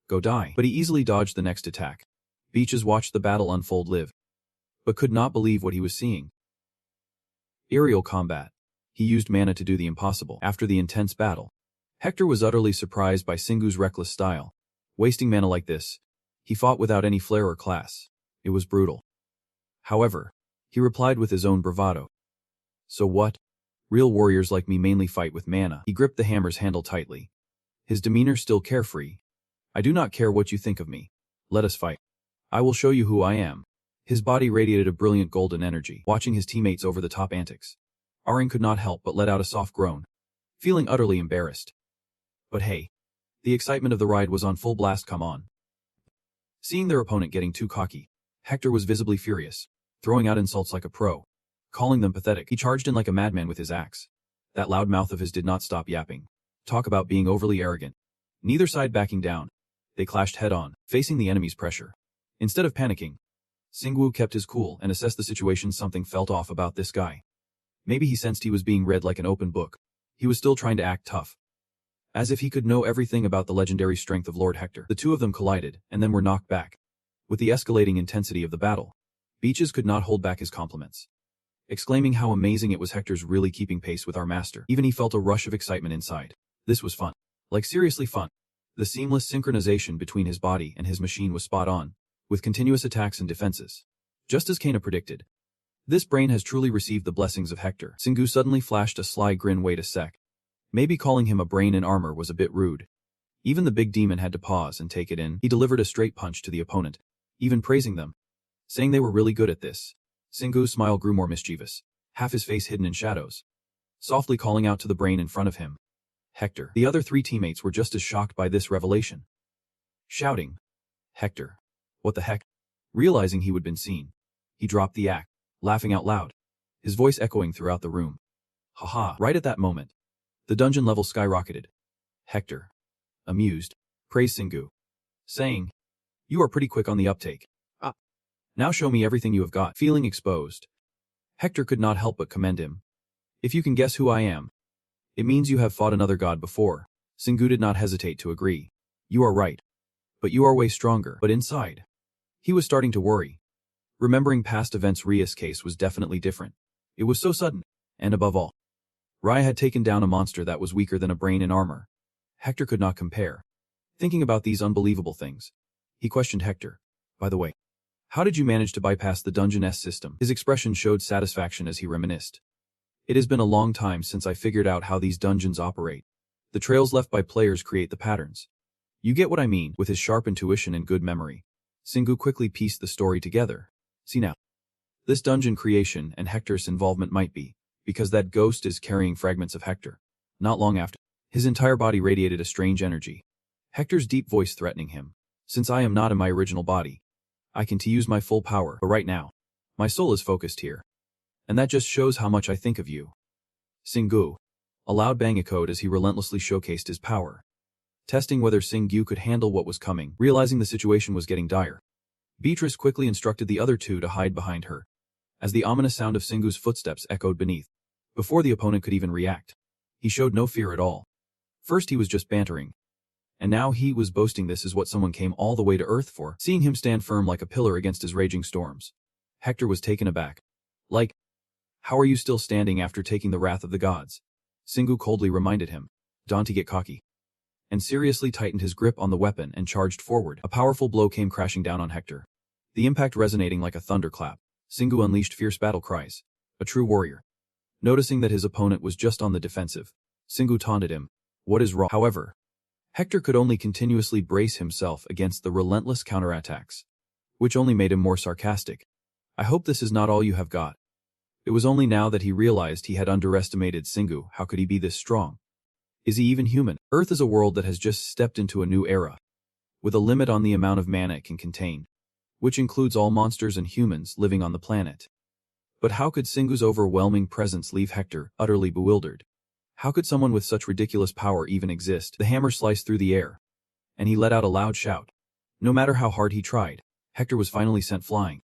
Go die. But he easily dodged the next attack. Beaches watched the battle unfold live, but could not believe what he was seeing. Aerial combat. He used mana to do the impossible. After the intense battle, Hector was utterly surprised by Singu's reckless style. Wasting mana like this, he fought without any flair or class. It was brutal. However, he replied with his own bravado. So what? Real warriors like me mainly fight with mana. He gripped the hammer's handle tightly, his demeanor still carefree. I do not care what you think of me. Let us fight. I will show you who I am. His body radiated a brilliant golden energy. Watching his teammates' over-the-top antics, Arin could not help but let out a soft groan, feeling utterly embarrassed. But hey, the excitement of the ride was on full blast. Come on. Seeing their opponent getting too cocky, Hector was visibly furious, throwing out insults like a pro, calling them pathetic. He charged in like a madman with his axe. That loud mouth of his did not stop yapping. Talk about being overly arrogant. Neither side backing down. They clashed head-on, facing the enemy's pressure. Instead of panicking, Singu kept his cool and assessed the situation. Something felt off about this guy. Maybe he sensed he was being read like an open book. He was still trying to act tough, as if he could know everything about the legendary strength of Lord Hector. The two of them collided, and then were knocked back. With the escalating intensity of the battle, Beaches could not hold back his compliments, exclaiming how amazing it was. Hector's really keeping pace with our master. Even he felt a rush of excitement inside. This was fun. Like seriously fun. The seamless synchronization between his body and his machine was spot on, with continuous attacks and defenses. Just as Kana predicted. This brain has truly received the blessings of Hector. Singu suddenly flashed a sly grin. Wait a sec. Maybe calling him a brain in armor was a bit rude. Even the big demon had to pause and take it in. He delivered a straight punch to the opponent, even praising them, saying they were really good at this. Singu's smile grew more mischievous, half his face hidden in shadows, softly calling out to the brain in front of him. Hector. The other three teammates were just as shocked by this revelation, shouting, Hector. What the heck? Realizing he would been seen, he dropped the act, laughing out loud, his voice echoing throughout the room. Haha. Right at that moment, the dungeon level skyrocketed. Hector, amused, praised Singu, saying, You are pretty quick on the uptake. Now show me everything you have got. Feeling exposed, Hector could not help but commend him. If you can guess who I am, it means you have fought another god before. Singu did not hesitate to agree. You are right. But you are way stronger. But inside, he was starting to worry. Remembering past events, Ria's case was definitely different. It was so sudden, and above all, Ria had taken down a monster that was weaker than a brain in armor. Hector could not compare. Thinking about these unbelievable things, he questioned Hector. By the way, how did you manage to bypass the Dungeon S system? His expression showed satisfaction as he reminisced. It has been a long time since I figured out how these dungeons operate. The trails left by players create the patterns. You get what I mean. With his sharp intuition and good memory, Singu quickly pieced the story together. See now, this dungeon creation and Hector's involvement might be because that ghost is carrying fragments of Hector. Not long after, his entire body radiated a strange energy. Hector's deep voice threatening him. Since I am not in my original body, I can use my full power, but right now, my soul is focused here. And that just shows how much I think of you. Singu. A loud bang echoed as he relentlessly showcased his power, testing whether Singu could handle what was coming. Realizing the situation was getting dire, Beatrice quickly instructed the other two to hide behind her, as the ominous sound of Singu's footsteps echoed beneath. Before the opponent could even react, he showed no fear at all. First he was just bantering, and now he was boasting. This is what someone came all the way to Earth for. Seeing him stand firm like a pillar against his raging storms, Hector was taken aback. Like, how are you still standing after taking the wrath of the gods? Singu coldly reminded him. Dante get cocky, and seriously tightened his grip on the weapon and charged forward. A powerful blow came crashing down on Hector, the impact resonating like a thunderclap. Singu unleashed fierce battle cries. A true warrior. Noticing that his opponent was just on the defensive, Singu taunted him. What is wrong? However, Hector could only continuously brace himself against the relentless counterattacks, which only made him more sarcastic. I hope this is not all you have got. It was only now that he realized he had underestimated Singu. How could he be this strong? Is he even human? Earth is a world that has just stepped into a new era, with a limit on the amount of mana it can contain, which includes all monsters and humans living on the planet. But how could Singu's overwhelming presence leave Hector utterly bewildered? How could someone with such ridiculous power even exist? The hammer sliced through the air, and he let out a loud shout. No matter how hard he tried, Hector was finally sent flying.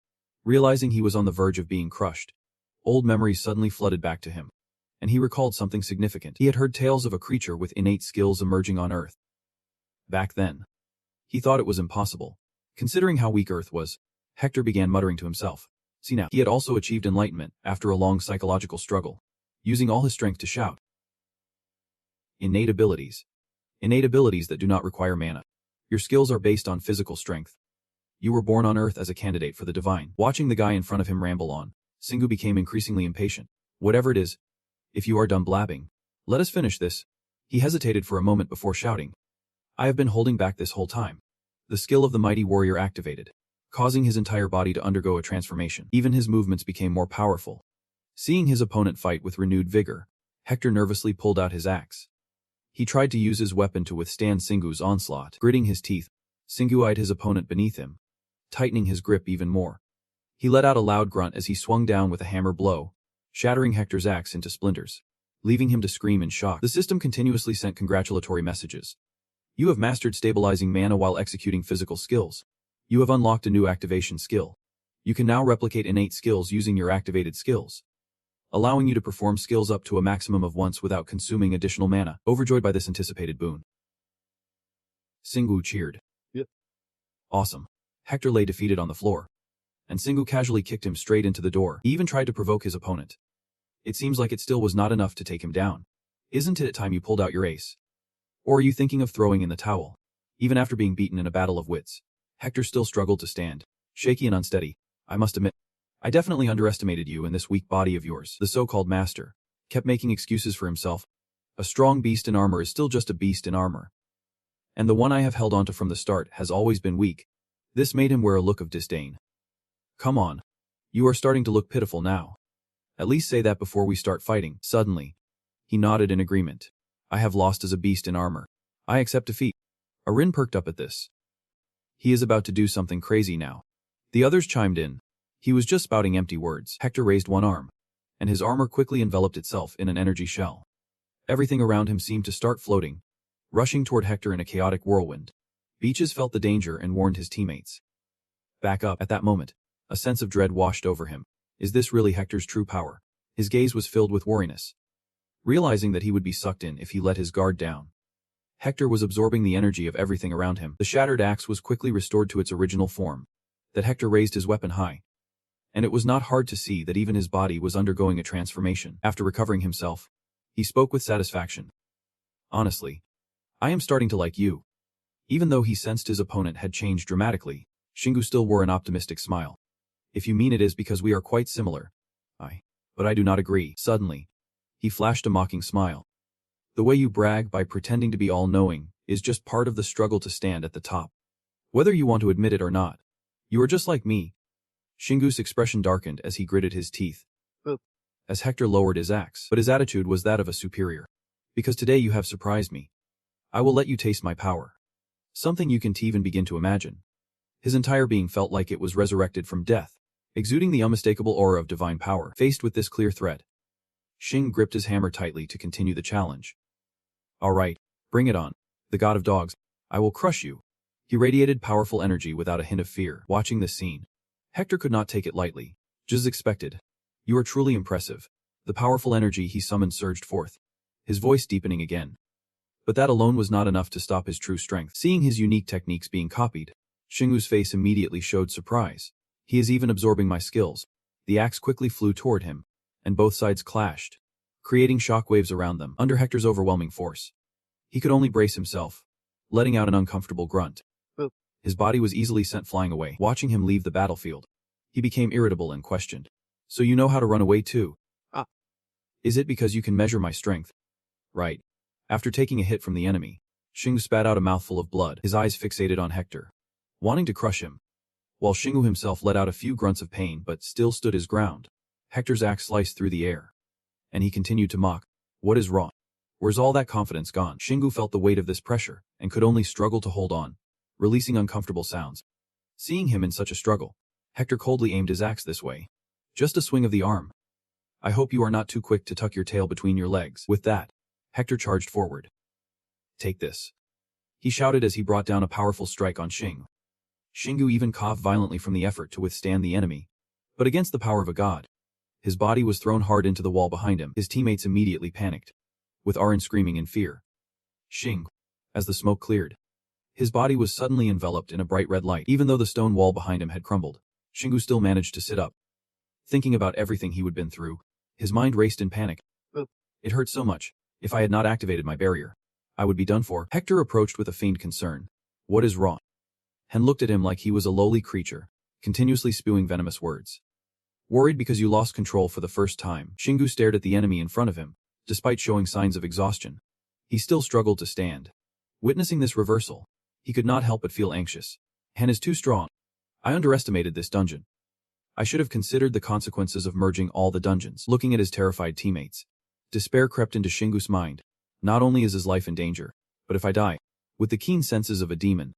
Realizing he was on the verge of being crushed, old memories suddenly flooded back to him, and he recalled something significant. He had heard tales of a creature with innate skills emerging on Earth. Back then, he thought it was impossible. Considering how weak Earth was, Hector began muttering to himself. See now, he had also achieved enlightenment after a long psychological struggle, using all his strength to shout. Innate abilities. Innate abilities that do not require mana. Your skills are based on physical strength. You were born on Earth as a candidate for the divine. Watching the guy in front of him ramble on, Singu became increasingly impatient. Whatever it is, if you are done blabbing, let us finish this. He hesitated for a moment before shouting. I have been holding back this whole time. The skill of the mighty warrior activated, causing his entire body to undergo a transformation. Even his movements became more powerful. Seeing his opponent fight with renewed vigor, Hector nervously pulled out his axe. He tried to use his weapon to withstand Singu's onslaught. Gritting his teeth, Singu eyed his opponent beneath him, tightening his grip even more. He let out a loud grunt as he swung down with a hammer blow, shattering Hector's axe into splinters, leaving him to scream in shock. The system continuously sent congratulatory messages. You have mastered stabilizing mana while executing physical skills. You have unlocked a new activation skill. You can now replicate innate skills using your activated skills, allowing you to perform skills up to a maximum of once without consuming additional mana. Overjoyed by this anticipated boon, Singu cheered. Yep. Awesome. Hector lay defeated on the floor, and Singu casually kicked him straight into the door. He even tried to provoke his opponent. It seems like it still was not enough to take him down. Isn't it time you pulled out your ace? Or are you thinking of throwing in the towel? Even after being beaten in a battle of wits, Hector still struggled to stand, shaky and unsteady. I must admit, I definitely underestimated you and this weak body of yours. The so-called master kept making excuses for himself. A strong beast in armor is still just a beast in armor. And the one I have held onto from the start has always been weak. This made him wear a look of disdain. Come on. You are starting to look pitiful now. At least say that before we start fighting. Suddenly, he nodded in agreement. I have lost as a beast in armor. I accept defeat. Arin perked up at this. He is about to do something crazy now. The others chimed in. He was just spouting empty words. Hector raised one arm, and his armor quickly enveloped itself in an energy shell. Everything around him seemed to start floating, rushing toward Hector in a chaotic whirlwind. Beaches felt the danger and warned his teammates. Back up. At that moment, a sense of dread washed over him. Is this really Hector's true power? His gaze was filled with wariness, realizing that he would be sucked in if he let his guard down. Hector was absorbing the energy of everything around him. The shattered axe was quickly restored to its original form. That Hector raised his weapon high, and it was not hard to see that even his body was undergoing a transformation. After recovering himself, he spoke with satisfaction. Honestly, I am starting to like you. Even though he sensed his opponent had changed dramatically, Shingu still wore an optimistic smile. If you mean it is because we are quite similar. But I do not agree. Suddenly, he flashed a mocking smile. The way you brag by pretending to be all-knowing is just part of the struggle to stand at the top. Whether you want to admit it or not, you are just like me. Shingu's expression darkened as he gritted his teeth, as Hector lowered his axe, but his attitude was that of a superior. Because today you have surprised me. I will let you taste my power. Something you can't even begin to imagine. His entire being felt like it was resurrected from death, exuding the unmistakable aura of divine power. Faced with this clear threat, Shing gripped his hammer tightly to continue the challenge. All right, bring it on. The god of dogs, I will crush you. He radiated powerful energy without a hint of fear. Watching this scene, Hector could not take it lightly. Just as expected. You are truly impressive. The powerful energy he summoned surged forth, his voice deepening again. But that alone was not enough to stop his true strength. Seeing his unique techniques being copied, Shingu's face immediately showed surprise. He is even absorbing my skills. The axe quickly flew toward him, and both sides clashed, creating shockwaves around them. Under Hector's overwhelming force, he could only brace himself, letting out an uncomfortable grunt. His body was easily sent flying away. Watching him leave the battlefield, he became irritable and questioned. So you know how to run away too? Is it because you can measure my strength? Right. After taking a hit from the enemy, Shingu spat out a mouthful of blood, his eyes fixated on Hector, wanting to crush him. While Shingu himself let out a few grunts of pain but still stood his ground, Hector's axe sliced through the air, and he continued to mock. What is wrong? Where's all that confidence gone? Shingu felt the weight of this pressure and could only struggle to hold on, releasing uncomfortable sounds. Seeing him in such a struggle, Hector coldly aimed his axe this way. Just a swing of the arm. I hope you are not too quick to tuck your tail between your legs. With that, Hector charged forward. Take this. He shouted as he brought down a powerful strike on Xing. Xingu even coughed violently from the effort to withstand the enemy. But against the power of a god, his body was thrown hard into the wall behind him. His teammates immediately panicked, with Arin screaming in fear. Xing. As the smoke cleared, his body was suddenly enveloped in a bright red light. Even though the stone wall behind him had crumbled, Xingu still managed to sit up. Thinking about everything he would been through, his mind raced in panic. It hurt so much. If I had not activated my barrier, I would be done for. Hector approached with a feigned concern. What is wrong? Hen looked at him like he was a lowly creature, continuously spewing venomous words. Worried because you lost control for the first time, Xingu stared at the enemy in front of him. Despite showing signs of exhaustion, he still struggled to stand. Witnessing this reversal, he could not help but feel anxious. Hen is too strong. I underestimated this dungeon. I should have considered the consequences of merging all the dungeons. Looking at his terrified teammates, despair crept into Xingu's mind. Not only is his life in danger, but if I die, with the keen senses of a demon,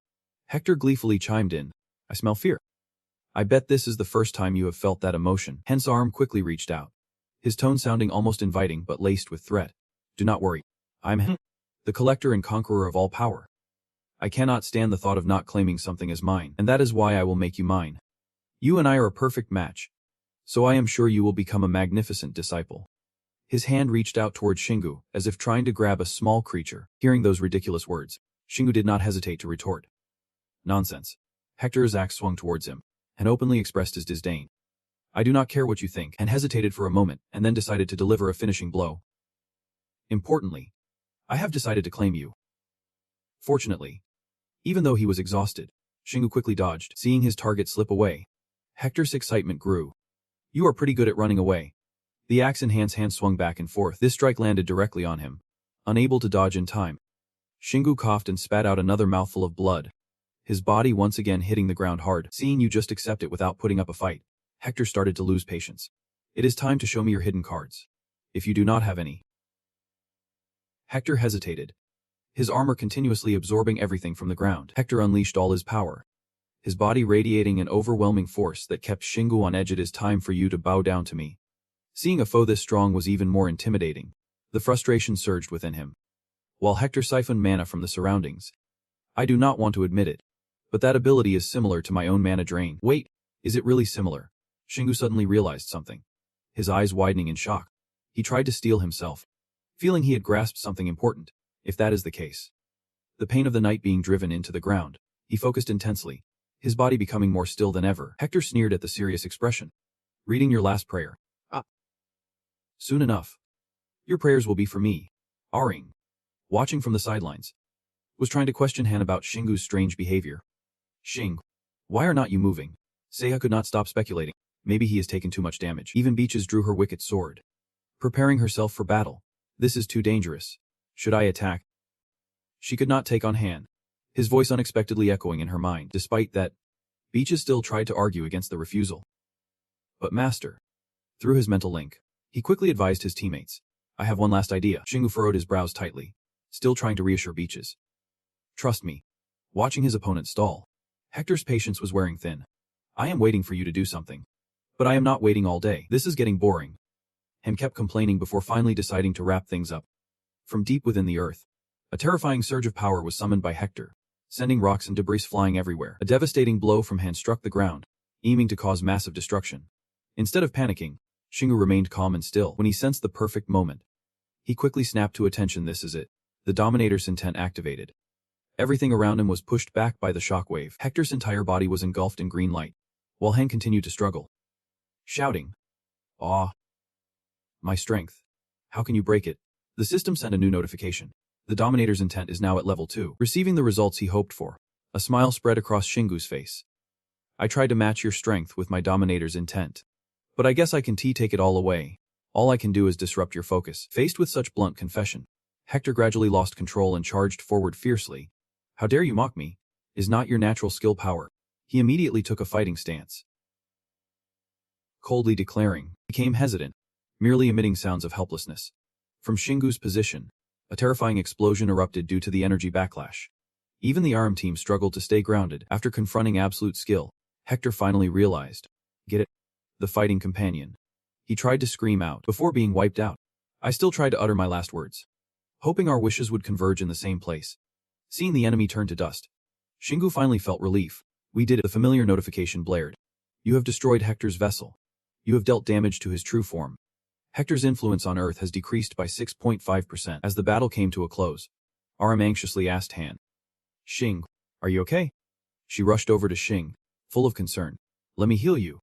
Hector gleefully chimed in, I smell fear. I bet this is the first time you have felt that emotion. Hen's arm quickly reached out, his tone sounding almost inviting but laced with threat. Do not worry. I'm Hen, the collector and conqueror of all power. I cannot stand the thought of not claiming something as mine, and that is why I will make you mine. You and I are a perfect match, so I am sure you will become a magnificent disciple. His hand reached out toward Xingu, as if trying to grab a small creature. Hearing those ridiculous words, Xingu did not hesitate to retort. Nonsense. Hector's axe swung towards him, and openly expressed his disdain. I do not care what you think, and hesitated for a moment, and then decided to deliver a finishing blow. Importantly, I have decided to claim you. Fortunately, even though he was exhausted, Xingu quickly dodged, seeing his target slip away. Hector's excitement grew. You are pretty good at running away. The axe in Han's hand swung back and forth. This strike landed directly on him. Unable to dodge in time, Xingu coughed and spat out another mouthful of blood, his body once again hitting the ground hard. Seeing you just accept it without putting up a fight, Hector started to lose patience. It is time to show me your hidden cards, if you do not have any. Hector hesitated, his armor continuously absorbing everything from the ground. Hector unleashed all his power, his body radiating an overwhelming force that kept Xingu on edge. It is time for you to bow down to me. Seeing a foe this strong was even more intimidating. The frustration surged within him, while Hector siphoned mana from the surroundings. I do not want to admit it, but that ability is similar to my own mana drain. Wait, is it really similar? Xingu suddenly realized something, his eyes widening in shock. He tried to steel himself, feeling he had grasped something important. If that is the case, the pain of the night being driven into the ground, he focused intensely, his body becoming more still than ever. Hector sneered at the serious expression. Reading your last prayer. Soon enough. Your prayers will be for me. Aring, watching from the sidelines, was trying to question Han about Xingu's strange behavior. Xing, why are not you moving? Seiya could not stop speculating. Maybe he has taken too much damage. Even Beaches drew her wicked sword, preparing herself for battle. This is too dangerous. Should I attack? She could not take on Han, his voice unexpectedly echoing in her mind. Despite that, Beaches still tried to argue against the refusal. But Master, through his mental link, he quickly advised his teammates. I have one last idea. Xingu furrowed his brows tightly, still trying to reassure Beaches. Trust me. Watching his opponent stall, Hector's patience was wearing thin. I am waiting for you to do something. But I am not waiting all day. This is getting boring. Han kept complaining before finally deciding to wrap things up. From deep within the earth, a terrifying surge of power was summoned by Hector, sending rocks and debris flying everywhere. A devastating blow from Han struck the ground, aiming to cause massive destruction. Instead of panicking, Xingu remained calm and still. When he sensed the perfect moment, he quickly snapped to attention. This is it. The Dominator's intent activated. Everything around him was pushed back by the shockwave. Hector's entire body was engulfed in green light, while Han continued to struggle, shouting, "Ah! My strength. How can you break it?" The system sent a new notification. The Dominator's intent is now at level 2. Receiving the results he hoped for, a smile spread across Xingu's face. I tried to match your strength with my Dominator's intent, but I guess I can take it all away. All I can do is disrupt your focus. Faced with such blunt confession, Hector gradually lost control and charged forward fiercely. How dare you mock me? Is not your natural skill power? He immediately took a fighting stance, coldly declaring, became hesitant, merely emitting sounds of helplessness. From Xingu's position, a terrifying explosion erupted due to the energy backlash. Even the ARM team struggled to stay grounded. After confronting absolute skill, Hector finally realized, get it? The fighting companion. He tried to scream out before being wiped out. I still tried to utter my last words. hoping our wishes would converge in the same place. Seeing the enemy turn to dust, Shingu finally felt relief. We did it. The familiar notification blared. You have destroyed Hector's vessel. You have dealt damage to his true form. Hector's influence on Earth has decreased by 6.5%. As the battle came to a close, Aram anxiously asked Han. Xing, are you okay? She rushed over to Xing, full of concern. Let me heal you.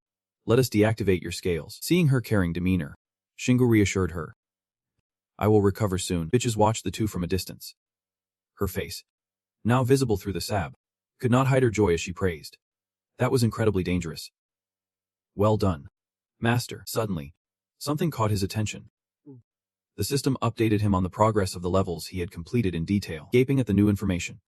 Let us deactivate your scales. Seeing her caring demeanor, Shingu reassured her. I will recover soon. Bitches watched the two from a distance. Her face, now visible through the sab, could not hide her joy as she praised. That was incredibly dangerous. Well done, Master. Suddenly, something caught his attention. The system updated him on the progress of the levels he had completed in detail, gaping at the new information.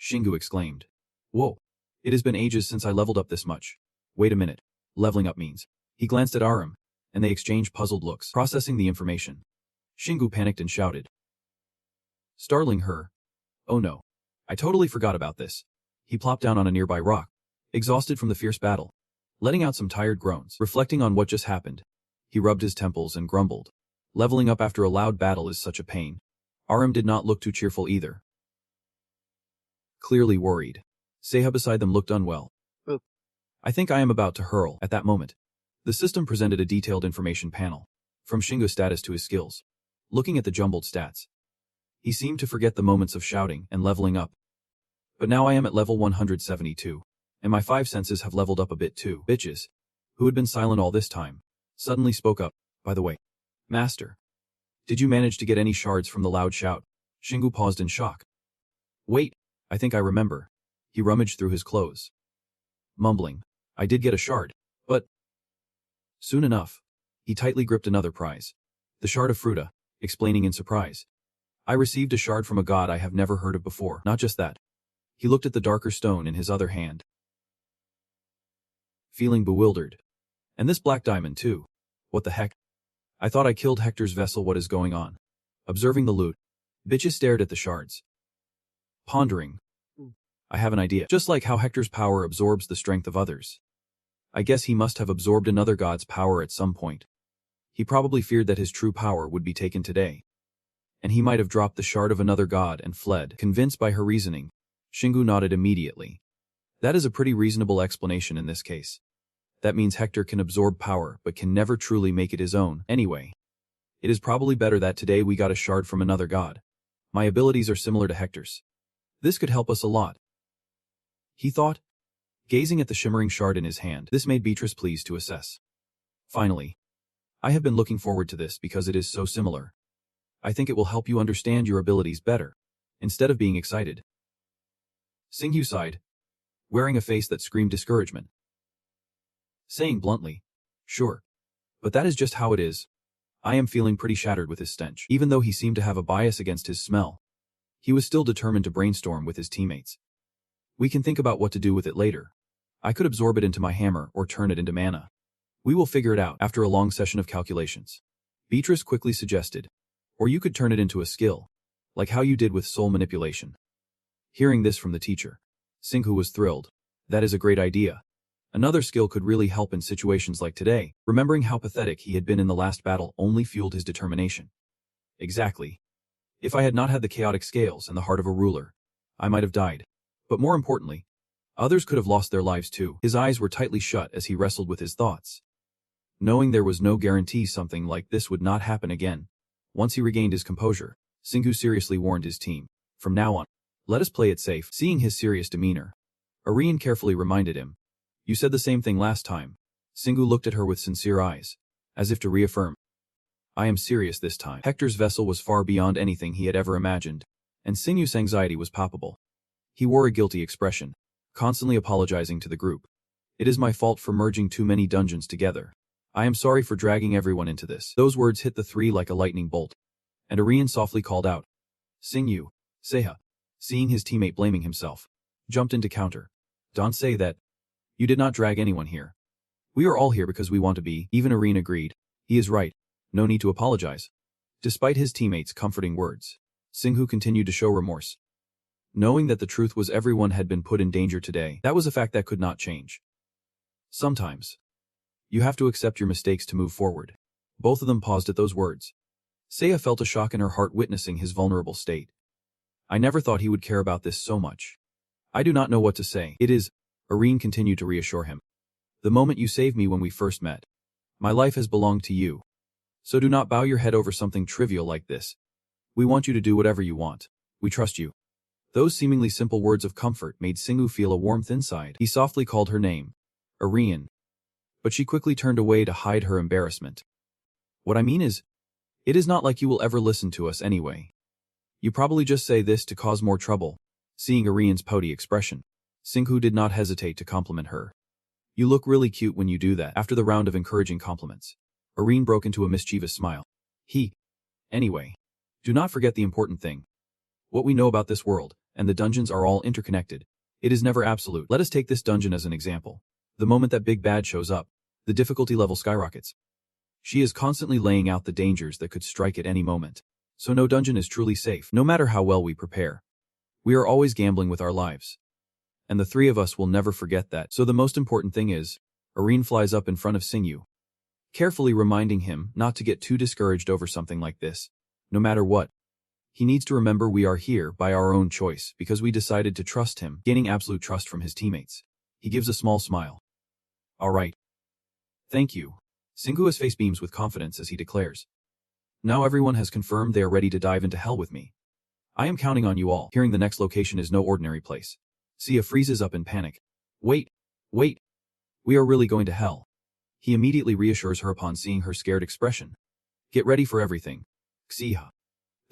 Shingu exclaimed. Whoa, it has been ages since I leveled up this much. Wait a minute, leveling up means. He glanced at Aram, and they exchanged puzzled looks. Processing the information, Shingu panicked and shouted. Startling her. Oh no, I totally forgot about this. He plopped down on a nearby rock, exhausted from the fierce battle, letting out some tired groans. Reflecting on what just happened, he rubbed his temples and grumbled. Leveling up after a loud battle is such a pain. Aram did not look too cheerful either. Clearly worried, Seha beside them looked unwell. I think I am about to hurl. At that moment, the system presented a detailed information panel, from Shingu's status to his skills. Looking at the jumbled stats, he seemed to forget the moments of shouting and leveling up. But now I am at level 172, and my 5 senses have leveled up a bit too. Bitches, who had been silent all this time, suddenly spoke up. By the way, Master, did you manage to get any shards from the loud shout? Shingu paused in shock. Wait, I think I remember. He rummaged through his clothes, mumbling, I did get a shard, but... Soon enough, he tightly gripped another prize. The shard of Fruta, explaining in surprise. I received a shard from a god I have never heard of before. Not just that. He looked at the darker stone in his other hand, feeling bewildered. And this black diamond too. What the heck? I thought I killed Hector's vessel. What is going on? Observing the loot, bitches stared at the shards, pondering. I have an idea. Just like how Hector's power absorbs the strength of others, I guess he must have absorbed another god's power at some point. He probably feared that his true power would be taken today, and he might have dropped the shard of another god and fled. Convinced by her reasoning, Shingu nodded immediately. That is a pretty reasonable explanation in this case. That means Hector can absorb power but can never truly make it his own. Anyway, it is probably better that today we got a shard from another god. My abilities are similar to Hector's. This could help us a lot, he thought, gazing at the shimmering shard in his hand. This made Beatrice pleased to assess. Finally, I have been looking forward to this because it is so similar. I think it will help you understand your abilities better, instead of being excited. Singhu sighed, wearing a face that screamed discouragement. Saying bluntly, sure, but that is just how it is. I am feeling pretty shattered with his stench. Even though he seemed to have a bias against his smell, he was still determined to brainstorm with his teammates. We can think about what to do with it later. I could absorb it into my hammer or turn it into mana. We will figure it out after a long session of calculations, Beatrice quickly suggested. Or you could turn it into a skill, like how you did with soul manipulation. Hearing this from the teacher, Singhu was thrilled. That is a great idea. Another skill could really help in situations like today. Remembering how pathetic he had been in the last battle only fueled his determination. Exactly. If I had not had the chaotic scales and the heart of a ruler, I might have died. But more importantly, others could have lost their lives too. His eyes were tightly shut as he wrestled with his thoughts, knowing there was no guarantee something like this would not happen again. Once he regained his composure, Singhu seriously warned his team. From now on, let us play it safe. Seeing his serious demeanor, Aryan carefully reminded him. You said the same thing last time. Singhu looked at her with sincere eyes, as if to reaffirm. I am serious this time. Hector's vessel was far beyond anything he had ever imagined, and Singhu's anxiety was palpable. He wore a guilty expression, constantly apologizing to the group. It is my fault for merging too many dungeons together. I am sorry for dragging everyone into this. Those words hit the three like a lightning bolt, and Aryan softly called out, Singhu, Seha. Seeing his teammate blaming himself, jumped in to counter. Don't say that. You did not drag anyone here. We are all here because we want to be. Even Aryan agreed. He is right. No need to apologize. Despite his teammates' comforting words, Singhu continued to show remorse. Knowing that the truth was everyone had been put in danger today, that was a fact that could not change. Sometimes, you have to accept your mistakes to move forward. Both of them paused at those words. Seiya felt a shock in her heart witnessing his vulnerable state. I never thought he would care about this so much. I do not know what to say. It is, Irene continued to reassure him. The moment you saved me when we first met. My life has belonged to you. So do not bow your head over something trivial like this. We want you to do whatever you want. We trust you. Those seemingly simple words of comfort made Singu feel a warmth inside. He softly called her name, Irene. But she quickly turned away to hide her embarrassment. What I mean is, it is not like you will ever listen to us anyway. You probably just say this to cause more trouble. Seeing Irene's pouty expression, Singu did not hesitate to compliment her. You look really cute when you do that. After the round of encouraging compliments, Irene broke into a mischievous smile. Anyway, do not forget the important thing. What we know about this world, and the dungeons are all interconnected. It is never absolute. Let us take this dungeon as an example. The moment that Big Bad shows up, the difficulty level skyrockets. She is constantly laying out the dangers that could strike at any moment. So no dungeon is truly safe, no matter how well we prepare. We are always gambling with our lives. And the three of us will never forget that. So the most important thing is, Irene flies up in front of Singu, carefully reminding him not to get too discouraged over something like this. No matter what, he needs to remember we are here by our own choice because we decided to trust him, gaining absolute trust from his teammates. He gives a small smile. All right. Thank you. Singu's face beams with confidence as he declares. Now everyone has confirmed they are ready to dive into hell with me. I am counting on you all. Hearing the next location is no ordinary place. Seiya freezes up in panic. Wait. We are really going to hell. He immediately reassures her upon seeing her scared expression. Get ready for everything. Xiha.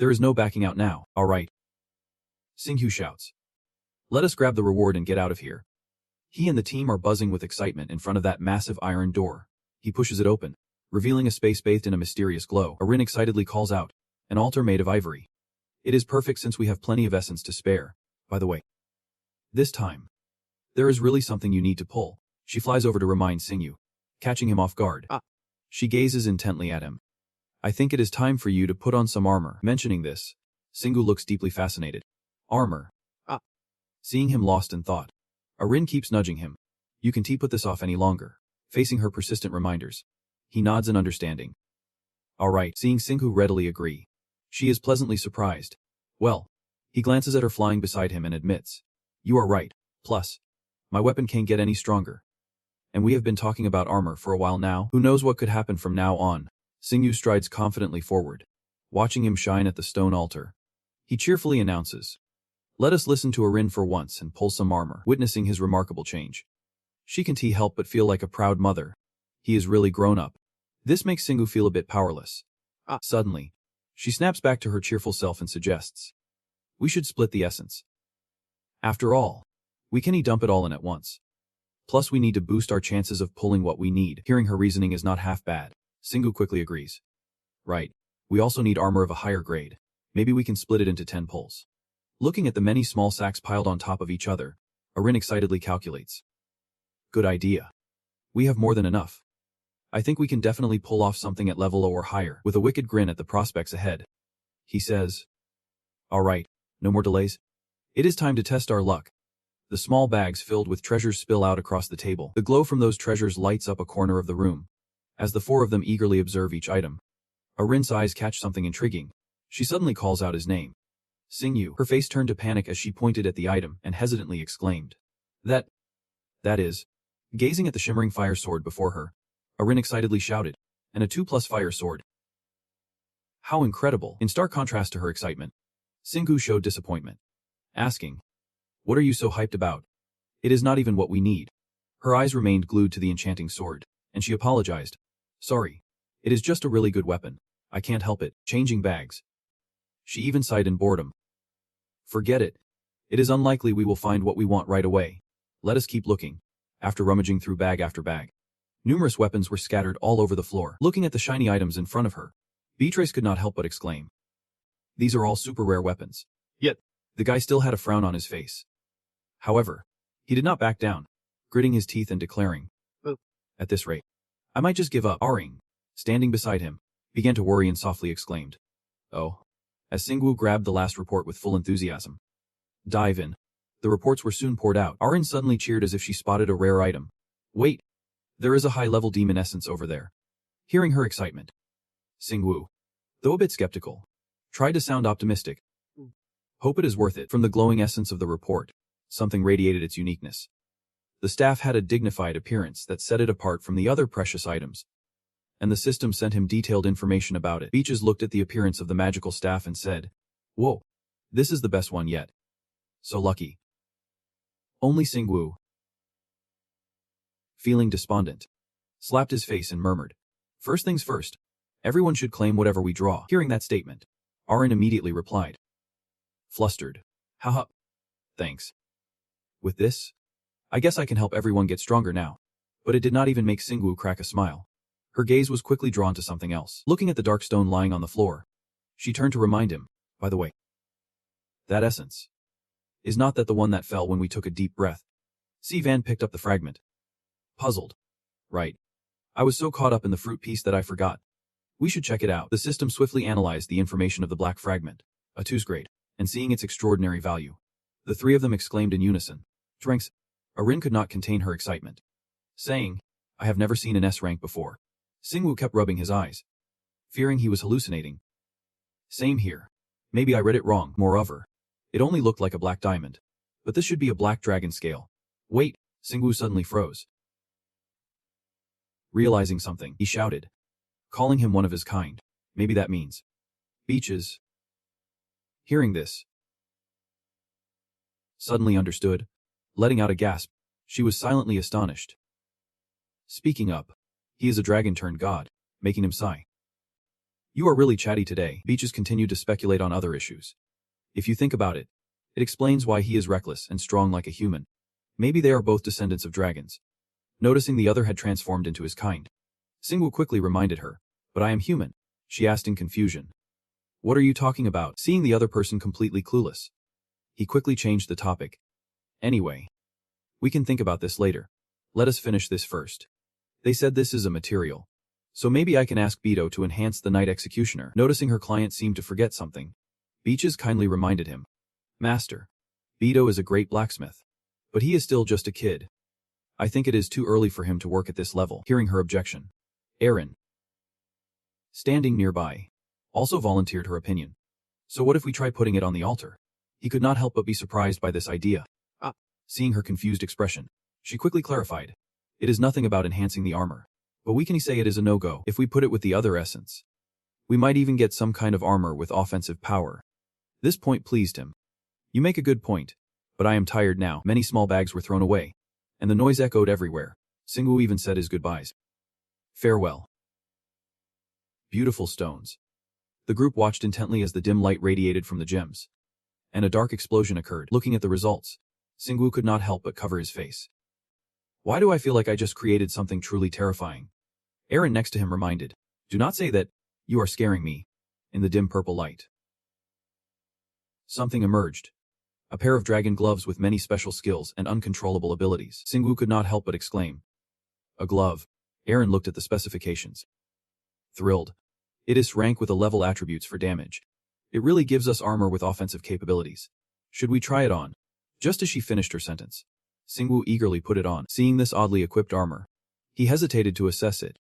There is no backing out now, all right. Singhu shouts. Let us grab the reward and get out of here. He and the team are buzzing with excitement in front of that massive iron door. He pushes it open, revealing a space bathed in a mysterious glow. Irene excitedly calls out, an altar made of ivory. It is perfect since we have plenty of essence to spare, by the way. This time, there is really something you need to pull. She flies over to remind Singhu, catching him off guard. She gazes intently at him. I think it is time for you to put on some armor. Mentioning this, Singhu looks deeply fascinated. Armor. Seeing him lost in thought, Irene keeps nudging him. You can't put this off any longer. Facing her persistent reminders, he nods in understanding. All right. Seeing Singhu readily agree, she is pleasantly surprised. Well, he glances at her flying beside him and admits, you are right. Plus, my weapon can't get any stronger. And we have been talking about armor for a while now. Who knows what could happen from now on? Singhu strides confidently forward, watching him shine at the stone altar. He cheerfully announces, let us listen to Irene for once and pull some armor. Witnessing his remarkable change, she can't help but feel like a proud mother. He is really grown up. This makes Singhu feel a bit powerless. Suddenly, she snaps back to her cheerful self and suggests, we should split the essence. After all, we can't dump it all in at once. Plus we need to boost our chances of pulling what we need. Hearing her reasoning is not half bad, Singhu quickly agrees. Right. We also need armor of a higher grade. Maybe we can split it into 10 pulls. Looking at the many small sacks piled on top of each other, Irene excitedly calculates. Good idea. We have more than enough. I think we can definitely pull off something at level O or higher. With a wicked grin at the prospects ahead, he says, all right, no more delays. It is time to test our luck. The small bags filled with treasures spill out across the table. The glow from those treasures lights up a corner of the room. As the four of them eagerly observe each item, Irene's eyes catch something intriguing. She suddenly calls out his name. Singhu. Her face turned to panic as she pointed at the item and hesitantly exclaimed. That is. Gazing at the shimmering fire sword before her, Irene excitedly shouted, and a 2+ fire sword. How incredible! In stark contrast to her excitement, Singhu showed disappointment, asking, what are you so hyped about? It is not even what we need. Her eyes remained glued to the enchanting sword, and she apologized. Sorry. It is just a really good weapon. I can't help it. Changing bags. She even sighed in boredom. Forget it. It is unlikely we will find what we want right away. Let us keep looking. After rummaging through bag after bag, numerous weapons were scattered all over the floor. Looking at the shiny items in front of her, Beatrice could not help but exclaim. These are all super rare weapons. Yet, the guy still had a frown on his face. However, he did not back down, gritting his teeth and declaring, at this rate, I might just give up. Aring, standing beside him, began to worry and softly exclaimed, oh. As Singhu grabbed the last report with full enthusiasm. Dive in. The reports were soon poured out. Arin suddenly cheered as if she spotted a rare item. Wait. There is a high-level demon essence over there. Hearing her excitement, Singhu, Though a bit skeptical, tried to sound optimistic. Hope it is worth it. From the glowing essence of the report, something radiated its uniqueness. The staff had a dignified appearance that set it apart from the other precious items, and the system sent him detailed information about it. Beaches looked at the appearance of the magical staff and said, "Whoa, this is the best one yet. So lucky." Only Singwu, feeling despondent, slapped his face and murmured, "First things first, everyone should claim whatever we draw." Hearing that statement, Aaron immediately replied, flustered, "Haha, thanks. With this, I guess I can help everyone get stronger now." But it did not even make Singwu crack a smile. Her gaze was quickly drawn to something else. Looking at the dark stone lying on the floor, she turned to remind him, "By the way, that essence, is not that the one that fell when we took a deep breath?" Sivan picked up the fragment, puzzled. "Right. I was so caught up in the fruit piece that I forgot. We should check it out." The system swiftly analyzed the information of the black fragment, a 2's grade, and seeing its extraordinary value, the three of them exclaimed in unison, "Drinks." Arin could not contain her excitement, saying, "I have never seen an S rank before." Singwu kept rubbing his eyes, fearing he was hallucinating. "Same here. Maybe I read it wrong." Moreover, it only looked like a black diamond. But this should be a black dragon scale. "Wait!" Singwu suddenly froze. Realizing something, he shouted, calling him one of his kind. "Maybe that means beaches." Hearing this, suddenly understood, letting out a gasp. She was silently astonished. Speaking up, he is a dragon-turned-god, making him sigh. "You are really chatty today." Beaches continued to speculate on other issues. If you think about it, it explains why he is reckless and strong like a human. Maybe they are both descendants of dragons. Noticing the other had transformed into his kind, Singwu quickly reminded her, "But I am human," she asked in confusion. "What are you talking about?" Seeing the other person completely clueless, he quickly changed the topic. "Anyway, we can think about this later. Let us finish this first. They said this is a material, so maybe I can ask Beto to enhance the Night Executioner." Noticing her client seemed to forget something, Beaches kindly reminded him, "Master, Beto is a great blacksmith, but he is still just a kid. I think it is too early for him to work at this level." Hearing her objection, Erin, standing nearby, also volunteered her opinion. "So what if we try putting it on the altar?" He could not help but be surprised by this idea. Seeing her confused expression, she quickly clarified, "It is nothing about enhancing the armor, but we can say it is a no-go. If we put it with the other essence, we might even get some kind of armor with offensive power." This point pleased him. "You make a good point, but I am tired now." Many small bags were thrown away, and the noise echoed everywhere. Singwu even said his goodbyes. "Farewell." Beautiful stones. The group watched intently as the dim light radiated from the gems, and a dark explosion occurred. Looking at the results, Singwu could not help but cover his face. "Why do I feel like I just created something truly terrifying?" Erin next to him reminded, "Do not say that. You are scaring me." In the dim purple light, something emerged. A pair of dragon gloves with many special skills and uncontrollable abilities. Singwu could not help but exclaim, "A glove." Erin looked at the specifications, thrilled. "It is rank with a level attributes for damage. It really gives us armor with offensive capabilities. Should we try it on?" Just as she finished her sentence, Singwu eagerly put it on. Seeing this oddly equipped armor, he hesitated to assess it.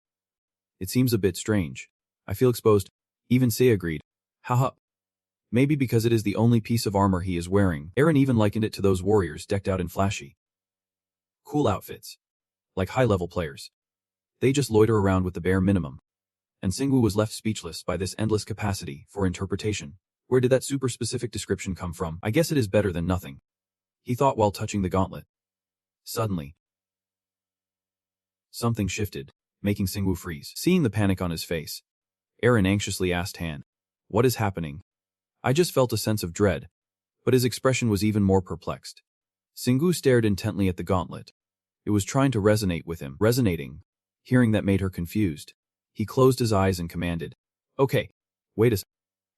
"It seems a bit strange. I feel exposed." Even Se agreed. "Haha. Maybe because it is the only piece of armor he is wearing." Erin even likened it to those warriors decked out in flashy, cool outfits, like high-level players. They just loiter around with the bare minimum. And Singwu was left speechless by this endless capacity for interpretation. Where did that super specific description come from? I guess it is better than nothing, he thought while touching the gauntlet. Suddenly, something shifted, making Singwu freeze. Seeing the panic on his face, Erin anxiously asked Han, "What is happening?" I just felt a sense of dread, but his expression was even more perplexed. Singwu stared intently at the gauntlet. It was trying to resonate with him. Resonating. Hearing that made her confused. He closed his eyes and commanded, "Okay, wait a sec.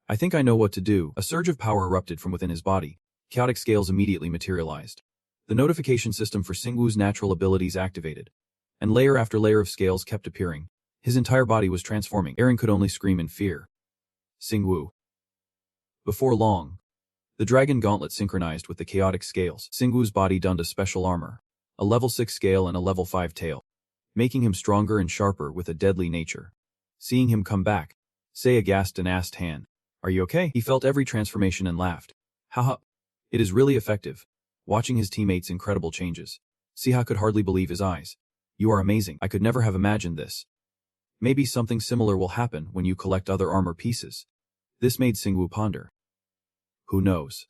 I think I know what to do." A surge of power erupted from within his body. Chaotic scales immediately materialized. The notification system for Singwu's natural abilities activated, and layer after layer of scales kept appearing. His entire body was transforming. Erin could only scream in fear. Singwu. Before long, the dragon gauntlet synchronized with the chaotic scales. Singwu's body donned a special armor, a level 6 scale and a level 5 tail, making him stronger and sharper with a deadly nature. Seeing him come back, Seiya gasped and asked Han, "Are you okay?" He felt every transformation and laughed. Haha. It is really effective. Watching his teammates' incredible changes. Seiya could hardly believe his eyes. You are amazing. I could never have imagined this. Maybe something similar will happen when you collect other armor pieces. This made Singwoo ponder. Who knows?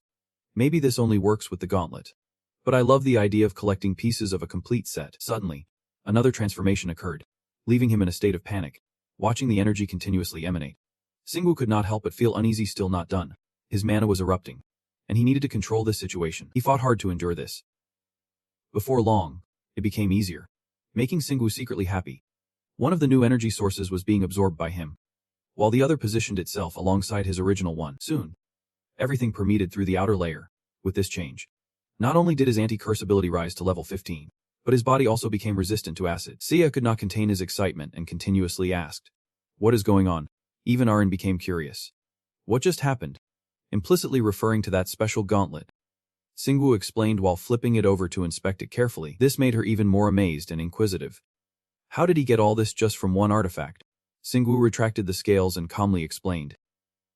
Maybe this only works with the gauntlet. But I love the idea of collecting pieces of a complete set. Suddenly, another transformation occurred, leaving him in a state of panic, watching the energy continuously emanate. Singwoo could not help but feel uneasy. Still not done. His mana was erupting, and he needed to control this situation. He fought hard to endure this. Before long, it became easier, making Singwoo secretly happy. One of the new energy sources was being absorbed by him, while the other positioned itself alongside his original one. Soon, everything permeated through the outer layer. With this change, not only did his anti-curse ability rise to level 15, but his body also became resistant to acid. Seiya could not contain his excitement and continuously asked, "What is going on?" Even Arin became curious. What just happened? Implicitly referring to that special gauntlet. Singwoo explained while flipping it over to inspect it carefully. This made her even more amazed and inquisitive. How did he get all this just from one artifact? Singwoo retracted the scales and calmly explained.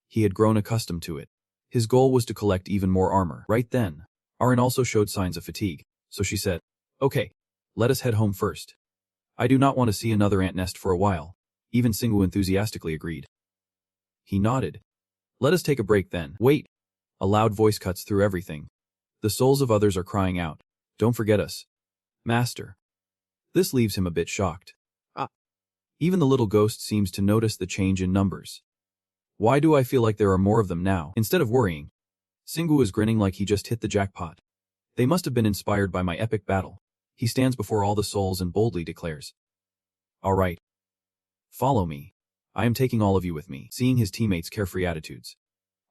He had grown accustomed to it. His goal was to collect even more armor. Right then, Arin also showed signs of fatigue, so she said, "Okay, let us head home first. I do not want to see another ant nest for a while." Even Singwoo enthusiastically agreed. He nodded. "Let us take a break then." "Wait." A loud voice cuts through everything. The souls of others are crying out, "Don't forget us, Master." This leaves him a bit shocked. Even the little ghost seems to notice the change in numbers. Why do I feel like there are more of them now? Instead of worrying, Singwoo is grinning like he just hit the jackpot. They must have been inspired by my epic battle. He stands before all the souls and boldly declares, "All right. Follow me. I am taking all of you with me." Seeing his teammates' carefree attitudes,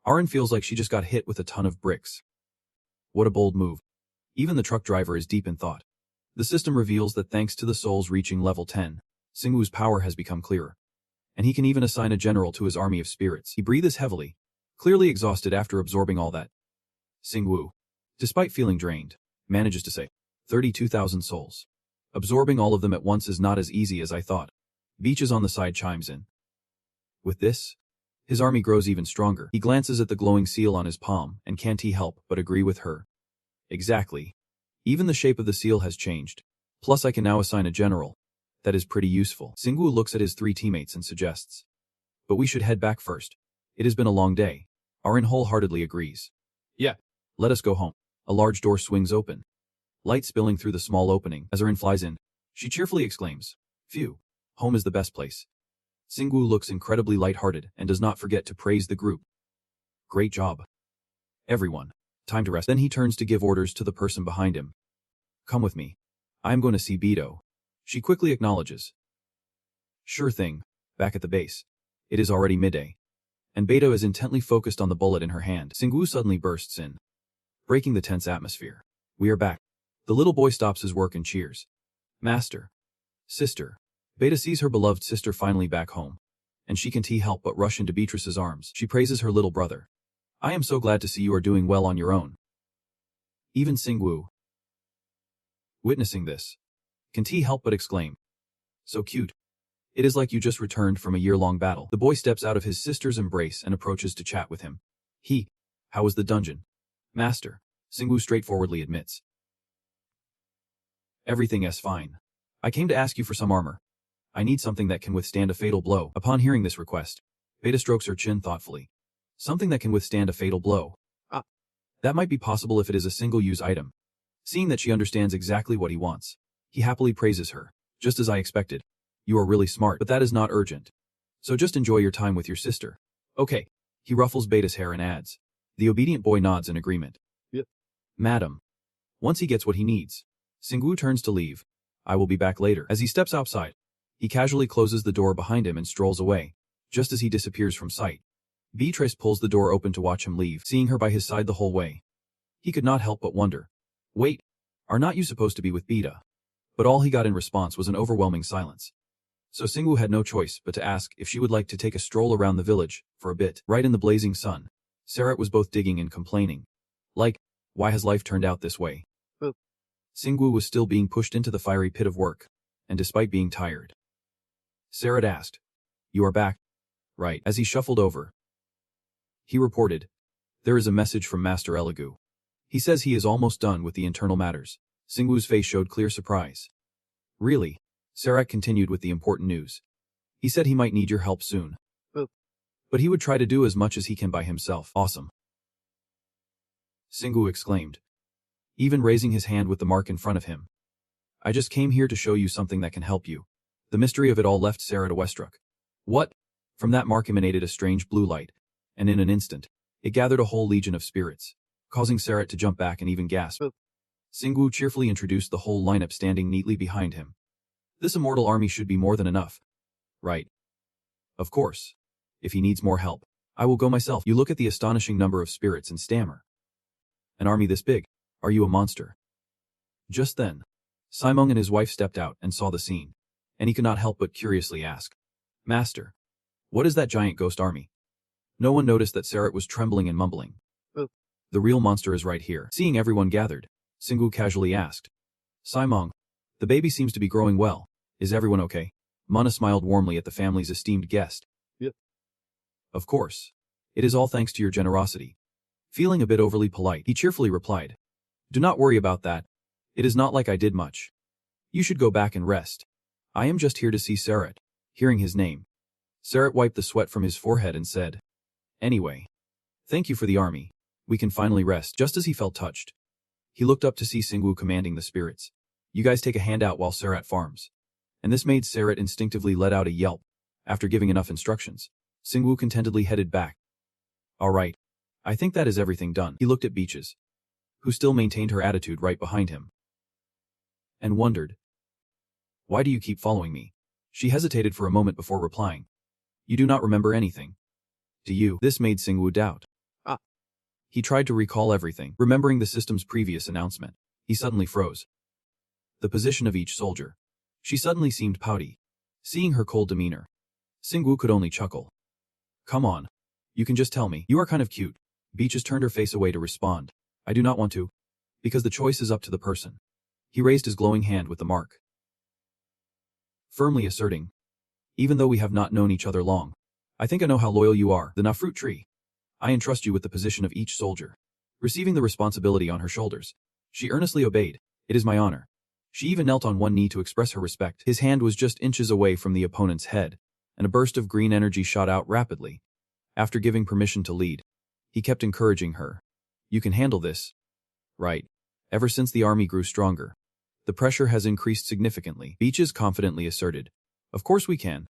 Arin feels like she just got hit with a ton of bricks. What a bold move. Even the truck driver is deep in thought. The system reveals that thanks to the souls reaching level 10, Singwoo's power has become clearer. And he can even assign a general to his army of spirits. He breathes heavily, clearly exhausted after absorbing all that. Singwoo, despite feeling drained, manages to say, 32,000 souls. Absorbing all of them at once is not as easy as I thought. Beaches on the side chimes in. With this, his army grows even stronger. He glances at the glowing seal on his palm, and can't he help but agree with her. Exactly. Even the shape of the seal has changed. Plus I can now assign a general. That is pretty useful. Singwoo looks at his three teammates and suggests, "But we should head back first. It has been a long day." Arin wholeheartedly agrees. "Yeah, let us go home." A large door swings open, light spilling through the small opening. As Arin flies in, she cheerfully exclaims, "Phew, home is the best place." Singwoo looks incredibly lighthearted and does not forget to praise the group. "Great job, everyone. Time to rest." Then he turns to give orders to the person behind him. "Come with me. I am going to see Beto." She quickly acknowledges. "Sure thing." Back at the base, it is already midday, and Beto is intently focused on the bullet in her hand. Singwoo suddenly bursts in, breaking the tense atmosphere. "We are back." The little boy stops his work and cheers. "Master. Sister." Beta sees her beloved sister finally back home, and she can't help but rush into Beatrice's arms. She praises her little brother. "I am so glad to see you are doing well on your own." Even Singwoo, witnessing this, can't help but exclaim, "So cute. It is like you just returned from a year-long battle." The boy steps out of his sister's embrace and approaches to chat with him. "How was the dungeon?" "Master," Singwoo straightforwardly admits. "Everything is fine. I came to ask you for some armor. I need something that can withstand a fatal blow." Upon hearing this request, Beta strokes her chin thoughtfully. Something that can withstand a fatal blow. That might be possible if it is a single-use item. Seeing that she understands exactly what he wants, he happily praises her. "Just as I expected. You are really smart, but that is not urgent. So just enjoy your time with your sister." "Okay." He ruffles Beta's hair and adds. The obedient boy nods in agreement. "Yep. Madam." Once he gets what he needs, Singwoo turns to leave. "I will be back later." As he steps outside, he casually closes the door behind him and strolls away. Just as he disappears from sight, Beatrice pulls the door open to watch him leave. Seeing her by his side the whole way, he could not help but wonder, "Wait, are not you supposed to be with Beta?" But all he got in response was an overwhelming silence. So Singwoo had no choice but to ask if she would like to take a stroll around the village for a bit. Right in the blazing sun, Sarat was both digging and complaining. Like, why has life turned out this way? Singwoo was still being pushed into the fiery pit of work, and despite being tired, Sarat asked, "You are back? Right. As he shuffled over, he reported, "There is a message from Master Elegoo. He says he is almost done with the internal matters." Singwoo's face showed clear surprise. "Really?" Sarat continued with the important news. "He said he might need your help soon. But he would try to do as much as he can by himself." "Awesome," Singwoo exclaimed, even raising his hand with the mark in front of him. "I just came here to show you something that can help you." The mystery of it all left Sarat awestruck. "What?" From that mark emanated a strange blue light, and in an instant, it gathered a whole legion of spirits, causing Sarat to jump back and even gasp. Singwoo cheerfully introduced the whole lineup standing neatly behind him. "This immortal army should be more than enough. Right? Of course. If he needs more help, I will go myself." You look at the astonishing number of spirits and stammer. "An army this big? Are you a monster?" Just then, Simon and his wife stepped out and saw the scene, and he could not help but curiously ask, "Master, what is that giant ghost army?" No one noticed that Sarat was trembling and mumbling. "The real monster is right here." Seeing everyone gathered, Singwoo casually asked, "Simon, the baby seems to be growing well. Is everyone okay?" Mana smiled warmly at the family's esteemed guest. "Yep. Of course. It is all thanks to your generosity." Feeling a bit overly polite, he cheerfully replied, "Do not worry about that. It is not like I did much. You should go back and rest. I am just here to see Sarat." Hearing his name, Sarat wiped the sweat from his forehead and said, "Anyway, thank you for the army. We can finally rest." Just as he felt touched, he looked up to see Singwoo commanding the spirits. "You guys take a hand out while Sarat farms." And this made Sarat instinctively let out a yelp. After giving enough instructions, Singwoo contentedly headed back. "All right. I think that is everything done." He looked at Beaches, who still maintained her attitude right behind him, and wondered, "Why do you keep following me?" She hesitated for a moment before replying, "You do not remember anything, do you?" This made Singwoo doubt. He tried to recall everything, remembering the system's previous announcement. He suddenly froze. The position of each soldier. She suddenly seemed pouty. Seeing her cold demeanor, Singwoo could only chuckle. "Come on. You can just tell me. You are kind of cute." Beaches turned her face away to respond, "I do not want to. Because the choice is up to the person." He raised his glowing hand with the mark, firmly asserting, "Even though we have not known each other long, I think I know how loyal you are." "The fruit tree. I entrust you with the position of each soldier." Receiving the responsibility on her shoulders, she earnestly obeyed. "It is my honor." She even knelt on one knee to express her respect. His hand was just inches away from the opponent's head, and a burst of green energy shot out rapidly. After giving permission to lead, he kept encouraging her. "You can handle this. Right? Ever since the army grew stronger, the pressure has increased significantly." Beaches confidently asserted, "Of course we can."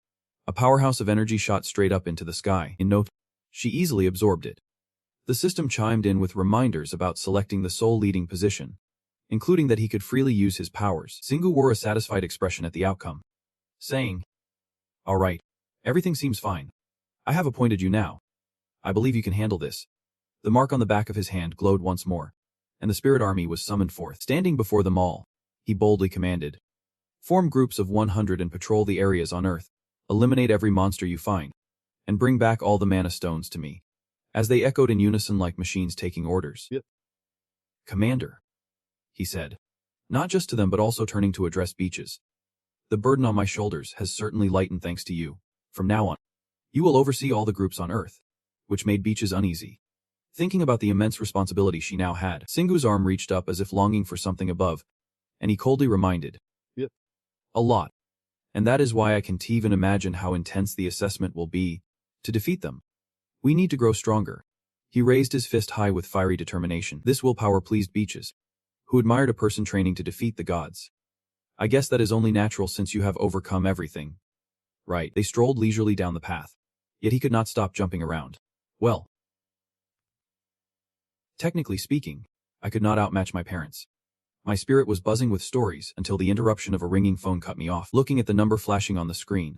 A powerhouse of energy shot straight up into the sky. In no time, she easily absorbed it. The system chimed in with reminders about selecting the sole leading position, including that he could freely use his powers. Singwoo wore a satisfied expression at the outcome, saying, "All right, everything seems fine. I have appointed you now. I believe you can handle this." The mark on the back of his hand glowed once more, and the spirit army was summoned forth. Standing before them all, he boldly commanded, "Form groups of 100 and patrol the areas on Earth. Eliminate every monster you find, and bring back all the mana stones to me." As they echoed in unison like machines taking orders. "Yep. Commander," he said, not just to them but also turning to address Beaches. "The burden on my shoulders has certainly lightened thanks to you. From now on, you will oversee all the groups on Earth," which made Beaches uneasy. Thinking about the immense responsibility she now had, Singwoo's arm reached up as if longing for something above, and he coldly reminded, "Yep. A lot. And that is why I can't even imagine how intense the assessment will be to defeat them. We need to grow stronger." He raised his fist high with fiery determination. This willpower pleased Beaches, who admired a person training to defeat the gods. "I guess that is only natural since you have overcome everything. Right?" They strolled leisurely down the path, yet he could not stop jumping around. "Well, technically speaking, I could not outmatch my parents." My spirit was buzzing with stories until the interruption of a ringing phone cut me off. Looking at the number flashing on the screen,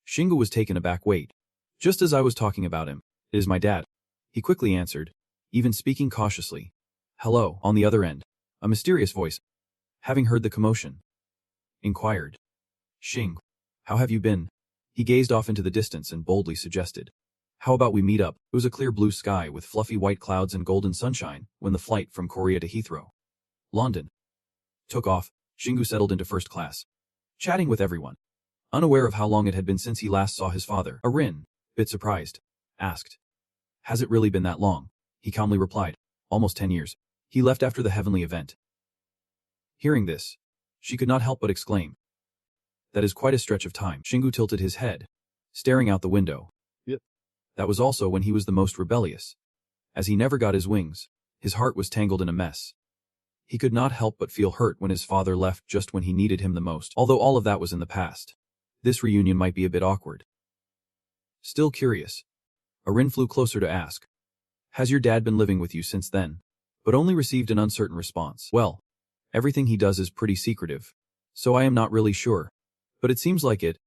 Shingo was taken aback. "Wait. Just as I was talking about him. It is my dad." He quickly answered, even speaking cautiously. "Hello." On the other end, a mysterious voice, having heard the commotion, inquired, "Shing, how have you been?" He gazed off into the distance and boldly suggested, "How about we meet up?" It was a clear blue sky with fluffy white clouds and golden sunshine when the flight from Korea to Heathrow, London, took off. Shingu settled into first class, chatting with everyone, unaware of how long it had been since he last saw his father. Arin, bit surprised, asked. Has it really been that long? He calmly replied. Almost 10 years. He left after the heavenly event. Hearing this, she could not help but exclaim. That is quite a stretch of time. Shingu tilted his head, staring out the window. Yep. That was also when he was the most rebellious. As he never got his wings, his heart was tangled in a mess. He could not help but feel hurt when his father left just when he needed him the most. Although all of that was in the past, this reunion might be a bit awkward. Still curious, Arin flew closer to ask, has your dad been living with you since then? But only received an uncertain response. Well, everything he does is pretty secretive, so I am not really sure. But it seems like it.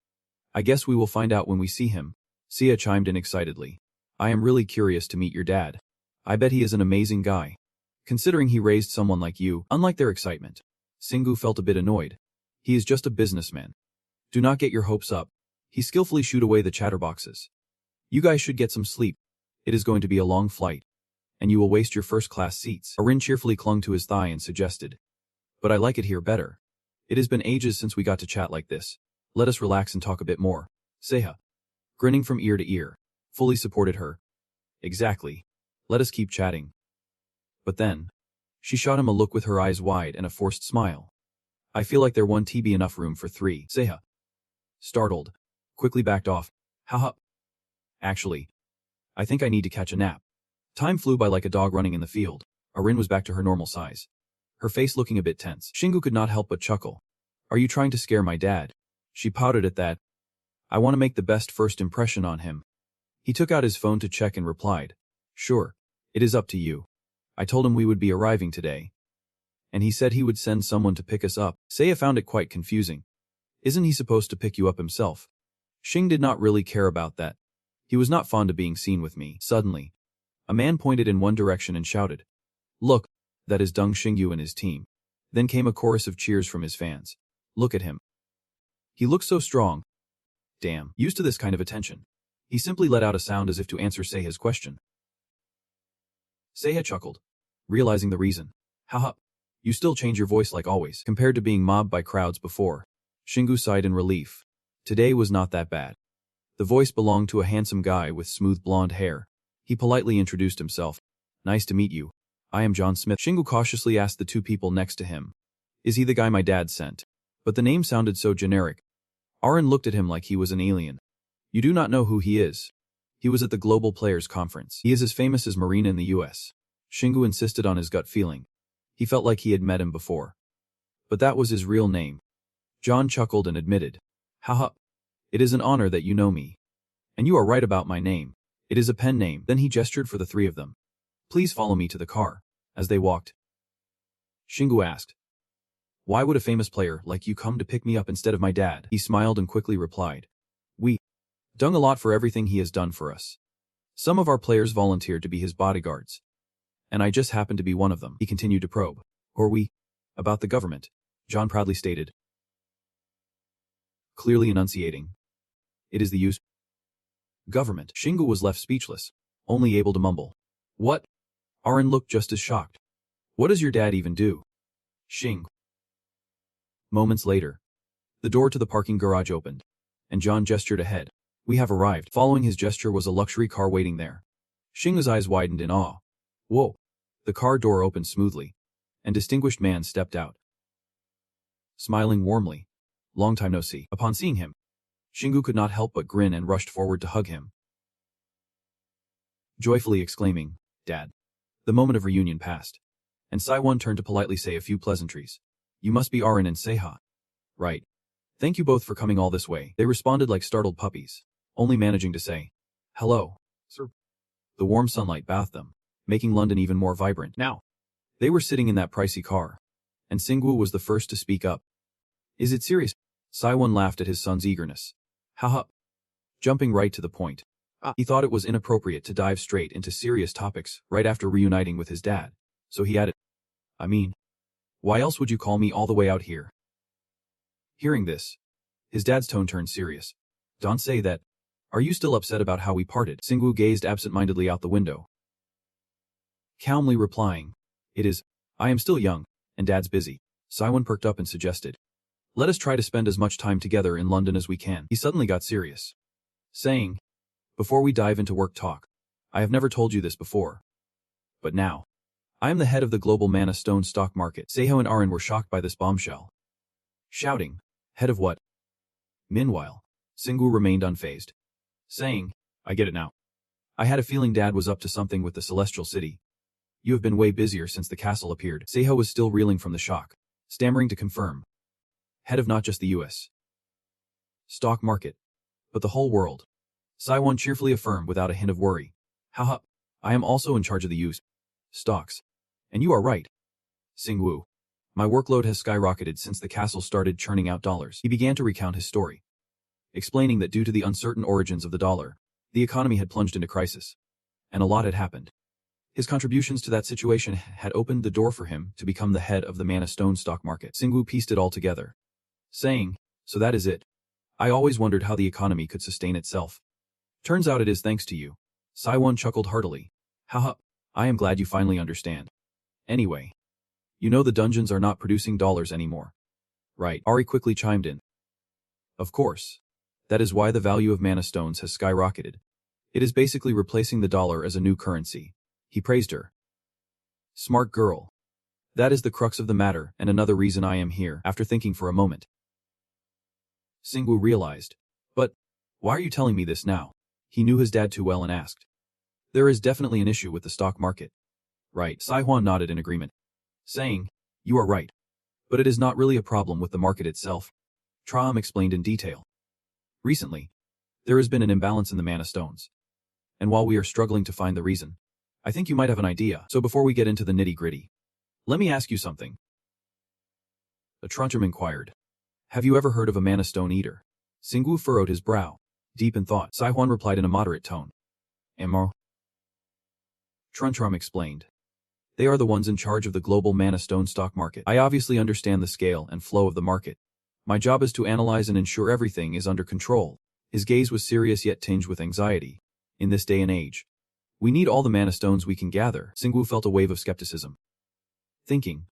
I guess we will find out when we see him. Sia chimed in excitedly. I am really curious to meet your dad. I bet he is an amazing guy. Considering he raised someone like you. Unlike their excitement, Shingu felt a bit annoyed. He is just a businessman. Do not get your hopes up. He skillfully shooed away the chatterboxes. You guys should get some sleep. It is going to be a long flight, and you will waste your first-class seats. Arin cheerfully clung to his thigh and suggested. But I like it here better. It has been ages since we got to chat like this. Let us relax and talk a bit more. Seha, grinning from ear to ear, fully supported her. Exactly. Let us keep chatting. But then, she shot him a look with her eyes wide and a forced smile. I feel like there won't be enough room for 3. Seha, startled, quickly backed off. Haha. Actually, I think I need to catch a nap. Time flew by like a dog running in the field. Arin was back to her normal size, her face looking a bit tense. Shingu could not help but chuckle. Are you trying to scare my dad? She pouted at that. I want to make the best first impression on him. He took out his phone to check and replied. Sure, it is up to you. I told him we would be arriving today. And he said he would send someone to pick us up. Seiya found it quite confusing. Isn't he supposed to pick you up himself? Xing did not really care about that. He was not fond of being seen with me. Suddenly, a man pointed in one direction and shouted. Look, that is Deng Xingyu and his team. Then came a chorus of cheers from his fans. Look at him. He looks so strong. Damn, used to this kind of attention. He simply let out a sound as if to answer Seiya's question. Seiya chuckled, realizing the reason. Haha, you still change your voice like always. Compared to being mobbed by crowds before, Shingu sighed in relief. Today was not that bad. The voice belonged to a handsome guy with smooth blonde hair. He politely introduced himself. Nice to meet you. I am John Smith. Shingu cautiously asked the two people next to him. Is he the guy my dad sent? But the name sounded so generic. Arin looked at him like he was an alien. You do not know who he is. He was at the Global Players Conference. He is as famous as Marina in the US. Shingu insisted on his gut feeling. He felt like he had met him before. But that was his real name. John chuckled and admitted. Haha. It is an honor that you know me. And you are right about my name. It is a pen name. Then he gestured for the three of them. Please follow me to the car. As they walked, Shingu asked. Why would a famous player like you come to pick me up instead of my dad? He smiled and quickly replied. We done a lot for everything he has done for us. Some of our players volunteered to be his bodyguards. And I just happened to be one of them. He continued to probe. Or we. About the government, John proudly stated. Clearly enunciating. It is the use. Government. Shingu was left speechless, only able to mumble. What? Arin looked just as shocked. What does your dad even do? Xing. Moments later, the door to the parking garage opened, and John gestured ahead. We have arrived. Following his gesture was a luxury car waiting there. Xing's eyes widened in awe. Whoa. The car door opened smoothly, and distinguished man stepped out. Smiling warmly. Long time no see. Upon seeing him, Shingu could not help but grin and rushed forward to hug him, joyfully exclaiming, Dad. The moment of reunion passed, and Saiwon turned to politely say a few pleasantries. You must be Arin and Seha. Right. Thank you both for coming all this way. They responded like startled puppies, only managing to say, Hello, sir. The warm sunlight bathed them, making London even more vibrant. Now, they were sitting in that pricey car, and Singwu was the first to speak up. Is it serious? Saiwon laughed at his son's eagerness. Haha. Jumping right to the point. He thought it was inappropriate to dive straight into serious topics right after reuniting with his dad, so he added, I mean, why else would you call me all the way out here? Hearing this, his dad's tone turned serious. Don't say that. Are you still upset about how we parted? Singwu gazed absent-mindedly out the window, calmly replying, It is. I am still young, and Dad's busy. Saiwon perked up and suggested. Let us try to spend as much time together in London as we can. He suddenly got serious, saying, Before we dive into work talk, I have never told you this before. But now, I am the head of the global mana stone stock market. Seiho and Arin were shocked by this bombshell. Shouting, head of what? Meanwhile, Singu remained unfazed, saying, I get it now. I had a feeling Dad was up to something with the Celestial City. You have been way busier since the castle appeared. Seiho was still reeling from the shock, stammering to confirm. Head of not just the U.S. stock market, but the whole world. Saiwon cheerfully affirmed without a hint of worry. Haha, I am also in charge of the U.S. stocks. And you are right. Singwu. My workload has skyrocketed since the castle started churning out dollars. He began to recount his story, explaining that due to the uncertain origins of the dollar, the economy had plunged into crisis. And a lot had happened. His contributions to that situation had opened the door for him to become the head of the mana stone stock market. Singwu pieced it all together, saying, so that is it. I always wondered how the economy could sustain itself. Turns out it is thanks to you. Saiwon chuckled heartily. Haha, I am glad you finally understand. Anyway, you know the dungeons are not producing dollars anymore. Right, Ari quickly chimed in. Of course. That is why the value of mana stones has skyrocketed. It is basically replacing the dollar as a new currency. He praised her. Smart girl. That is the crux of the matter and another reason I am here. After thinking for a moment, Singwu realized. But, why are you telling me this now? He knew his dad too well and asked. There is definitely an issue with the stock market. Right, Saihuan nodded in agreement, saying, you are right. But it is not really a problem with the market itself. Traum explained in detail. Recently, there has been an imbalance in the mana stones. And while we are struggling to find the reason, I think you might have an idea. So before we get into the nitty-gritty, let me ask you something. The Trunchum inquired. Have you ever heard of a mana stone eater? Singwu furrowed his brow, deep in thought. Saihuan replied in a moderate tone. Enro. Trunchum explained. They are the ones in charge of the global mana stone stock market. I obviously understand the scale and flow of the market. My job is to analyze and ensure everything is under control. His gaze was serious yet tinged with anxiety. In this day and age, we need all the mana stones we can gather. Singwu felt a wave of skepticism. Thinking.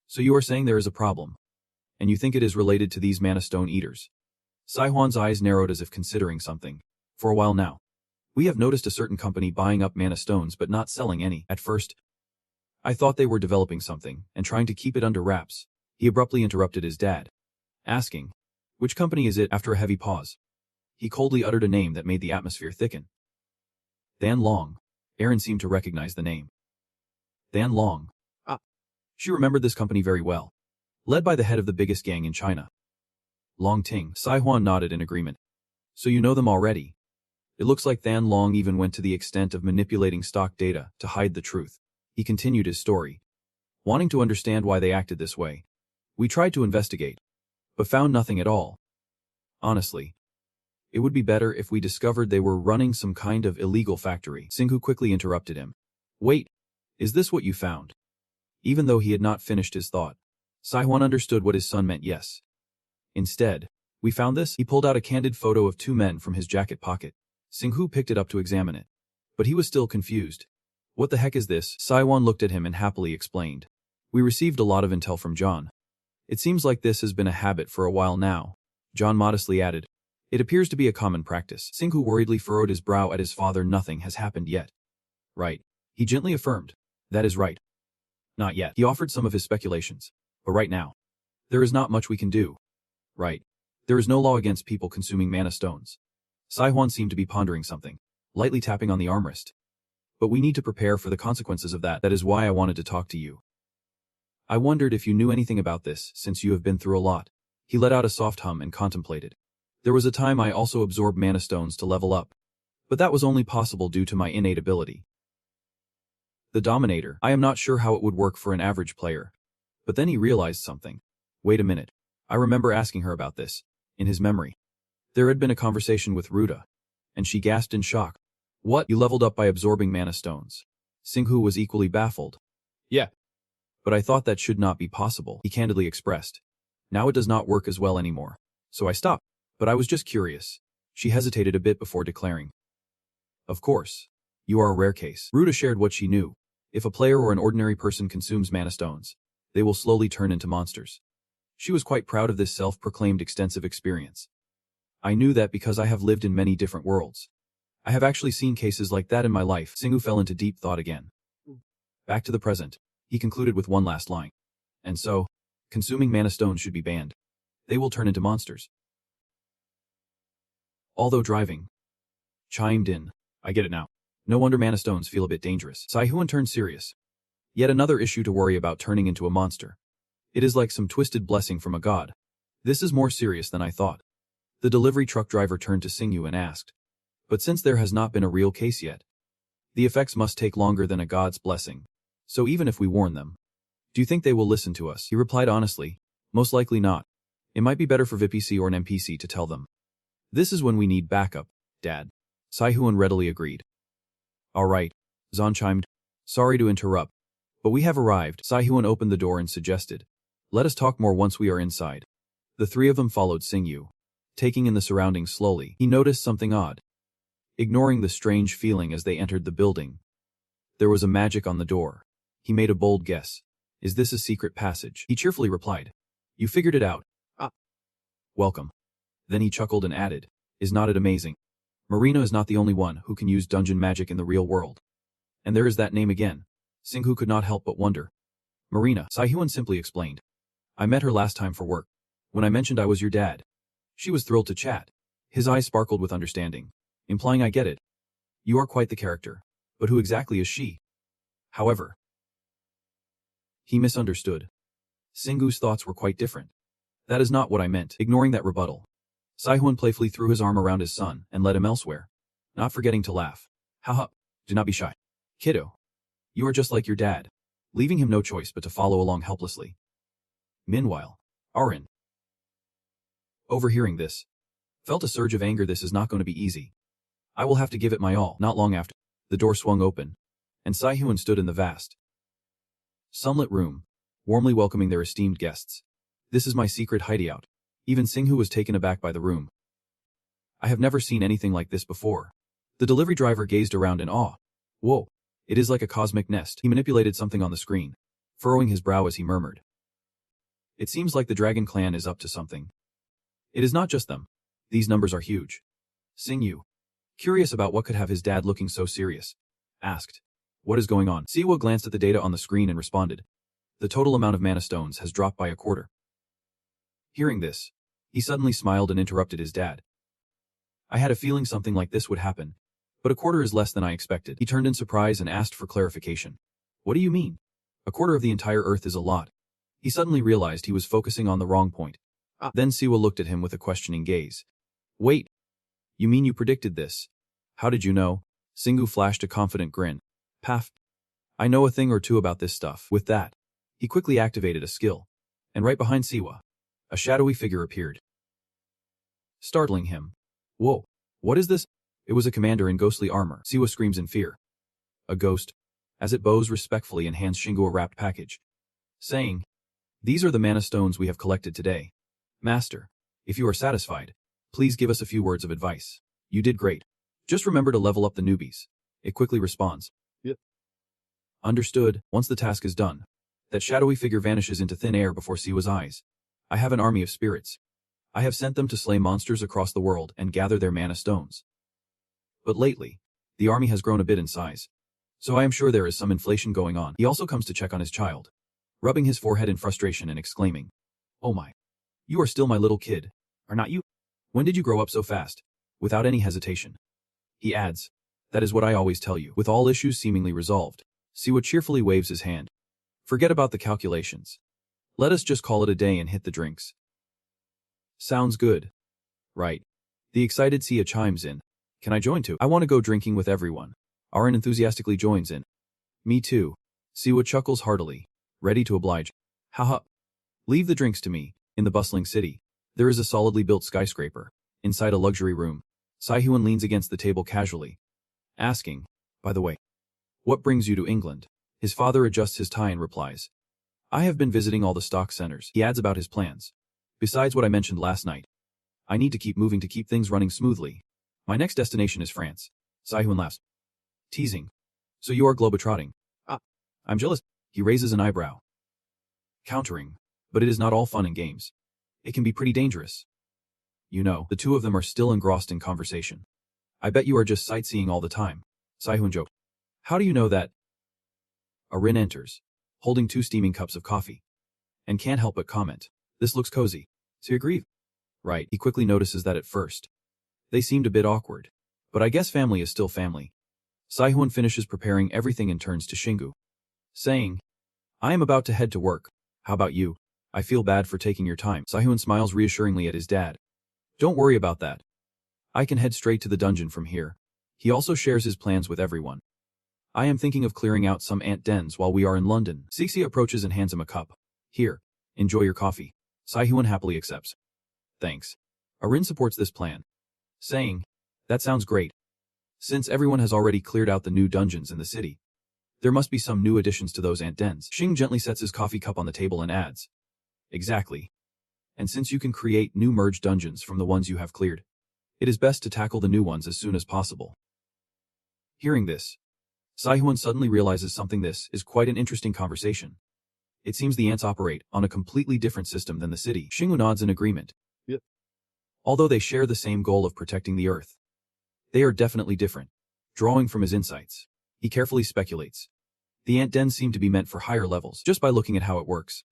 So you are saying there is a problem, and you think it is related to these mana stone eaters? Saihuan's eyes narrowed as if considering something. For a while now, we have noticed a certain company buying up mana stones but not selling any. At first, I thought they were developing something and trying to keep it under wraps. He abruptly interrupted his dad, asking, which company is it? After a heavy pause, he coldly uttered a name that made the atmosphere thicken. Dan Long. Aaron seemed to recognize the name. Dan Long. Ah. She remembered this company very well. Led by the head of the biggest gang in China. Long Ting. Saihuan nodded in agreement. So you know them already. It looks like Dan Long even went to the extent of manipulating stock data to hide the truth. He continued his story, wanting to understand why they acted this way. We tried to investigate, but found nothing at all. Honestly, it would be better if we discovered they were running some kind of illegal factory. Singhu quickly interrupted him. Wait, is this what you found? Even though he had not finished his thought, Saihuan understood what his son meant. Yes. Instead, we found this. He pulled out a candid photo of two men from his jacket pocket. Singhu picked it up to examine it, but he was still confused. What the heck is this? Saihuan looked at him and happily explained. We received a lot of intel from John. It seems like this has been a habit for a while now. John modestly added. It appears to be a common practice. Singhu worriedly furrowed his brow at his father. Nothing has happened yet. Right. He gently affirmed. That is right. Not yet. He offered some of his speculations. But right now, there is not much we can do. Right. There is no law against people consuming mana stones. Saihuan seemed to be pondering something, lightly tapping on the armrest. But we need to prepare for the consequences of that. That is why I wanted to talk to you. I wondered if you knew anything about this, since you have been through a lot. He let out a soft hum and contemplated. There was a time I also absorbed mana stones to level up, but that was only possible due to my innate ability. The Dominator. I am not sure how it would work for an average player. But then he realized something. Wait a minute. I remember asking her about this. In his memory, there had been a conversation with Ruta, and she gasped in shock. What? You leveled up by absorbing mana stones? Singhu was equally baffled. Yeah. But I thought that should not be possible, he candidly expressed. Now it does not work as well anymore. So I stopped. But I was just curious. She hesitated a bit before declaring. Of course. You are a rare case. Ruta shared what she knew. If a player or an ordinary person consumes mana stones, they will slowly turn into monsters. She was quite proud of this self-proclaimed extensive experience. I knew that because I have lived in many different worlds. I have actually seen cases like that in my life. Singhu fell into deep thought again. Back to the present, he concluded with one last line. And so, consuming mana stones should be banned. They will turn into monsters. Although driving chimed in. I get it now. No wonder mana stones feel a bit dangerous. Saihuan turned serious. Yet another issue to worry about turning into a monster. It is like some twisted blessing from a god. This is more serious than I thought. The delivery truck driver turned to Singyu and asked. But since there has not been a real case yet, the effects must take longer than a god's blessing. So even if we warn them, do you think they will listen to us? He replied honestly, most likely not. It might be better for VPC or an NPC to tell them. This is when we need backup, Dad. Saihuan readily agreed. All right, Zan chimed. Sorry to interrupt, but we have arrived. Saihuan opened the door and suggested. Let us talk more once we are inside. The three of them followed Singyu. Taking in the surroundings slowly, he noticed something odd. Ignoring the strange feeling as they entered the building. There was a magic on the door. He made a bold guess. Is this a secret passage? He cheerfully replied. You figured it out. Ah. Welcome. Then he chuckled and added. Is not it amazing? Marina is not the only one who can use dungeon magic in the real world. And there is that name again. Singhu could not help but wonder. Marina, Saihuan simply explained. I met her last time for work. When I mentioned I was your dad. She was thrilled to chat. His eyes sparkled with understanding, implying I get it. You are quite the character. But who exactly is she? However, he misunderstood. Singhu's thoughts were quite different. That is not what I meant. Ignoring that rebuttal, Saihuan playfully threw his arm around his son and led him elsewhere, not forgetting to laugh. Haha, do not be shy. Kiddo. You are just like your dad, leaving him no choice but to follow along helplessly. Meanwhile, Arin, overhearing this, felt a surge of anger. This is not going to be easy. I will have to give it my all. Not long after, the door swung open, and Saihuan stood in the vast, sunlit room, warmly welcoming their esteemed guests. This is my secret hideout. Even Singhu was taken aback by the room. I have never seen anything like this before. The delivery driver gazed around in awe. Whoa, it is like a cosmic nest. He manipulated something on the screen, furrowing his brow as he murmured. It seems like the Dragon Clan is up to something. It is not just them. These numbers are huge. Singyu, curious about what could have his dad looking so serious, asked. What is going on? Siwa glanced at the data on the screen and responded. The total amount of mana stones has dropped by a quarter. Hearing this, he suddenly smiled and interrupted his dad. I had a feeling something like this would happen, but a quarter is less than I expected. He turned in surprise and asked for clarification. What do you mean? A quarter of the entire Earth is a lot. He suddenly realized he was focusing on the wrong point. Then Siwa looked at him with a questioning gaze. Wait. You mean you predicted this? How did you know? Singhu flashed a confident grin. Paf. I know a thing or two about this stuff. With that, he quickly activated a skill. And right behind Siwa, a shadowy figure appeared, startling him. Whoa, what is this? It was a commander in ghostly armor. Siwa screams in fear. A ghost, as it bows respectfully and hands Shingu a wrapped package, saying, These are the mana stones we have collected today. Master, if you are satisfied, please give us a few words of advice. You did great. Just remember to level up the newbies. It quickly responds. Yep. Understood. Once the task is done, that shadowy figure vanishes into thin air before Siwa's eyes. I have an army of spirits. I have sent them to slay monsters across the world and gather their mana stones. But lately, the army has grown a bit in size. So I am sure there is some inflation going on. He also comes to check on his child, rubbing his forehead in frustration and exclaiming, Oh my. You are still my little kid, are not you? When did you grow up so fast? Without any hesitation. He adds, That is what I always tell you. With all issues seemingly resolved, Siwa cheerfully waves his hand. Forget about the calculations. Let us just call it a day and hit the drinks. Sounds good. Right. The excited Sia chimes in. Can I join too? I want to go drinking with everyone. Arin enthusiastically joins in. Me too. Siwa chuckles heartily, ready to oblige. Haha. Leave the drinks to me. In the bustling city, there is a solidly built skyscraper. Inside a luxury room, Saihuan leans against the table casually, asking, By the way, what brings you to England? His father adjusts his tie and replies, I have been visiting all the stock centers. He adds about his plans. Besides what I mentioned last night, I need to keep moving to keep things running smoothly. My next destination is France. Saihuan laughs. Teasing. So you are globetrotting. I'm jealous. He raises an eyebrow, countering. But it is not all fun and games. It can be pretty dangerous. You know, the two of them are still engrossed in conversation. I bet you are just sightseeing all the time. Saihun joked. How do you know that? Arin enters, holding 2 steaming cups of coffee, and can't help but comment. This looks cozy. So you agree? Right. He quickly notices that at first. They seemed a bit awkward. But I guess family is still family. Saihun finishes preparing everything and turns to Shingu, saying, I am about to head to work. How about you? I feel bad for taking your time. Saihun smiles reassuringly at his dad. Don't worry about that. I can head straight to the dungeon from here. He also shares his plans with everyone. I am thinking of clearing out some ant dens while we are in London. Cixia approaches and hands him a cup. Here, enjoy your coffee. Saihun happily accepts. Thanks. Arin supports this plan, saying, that sounds great. Since everyone has already cleared out the new dungeons in the city, there must be some new additions to those ant dens. Xing gently sets his coffee cup on the table and adds, exactly. And since you can create new merged dungeons from the ones you have cleared, it is best to tackle the new ones as soon as possible. Hearing this, Saihun suddenly realizes something. This is quite an interesting conversation. It seems the ants operate on a completely different system than the city. Xingwu nods in agreement. Yep. Although they share the same goal of protecting the earth, they are definitely different. Drawing from his insights, he carefully speculates. The ant dens seem to be meant for higher levels. Just by looking at how it works,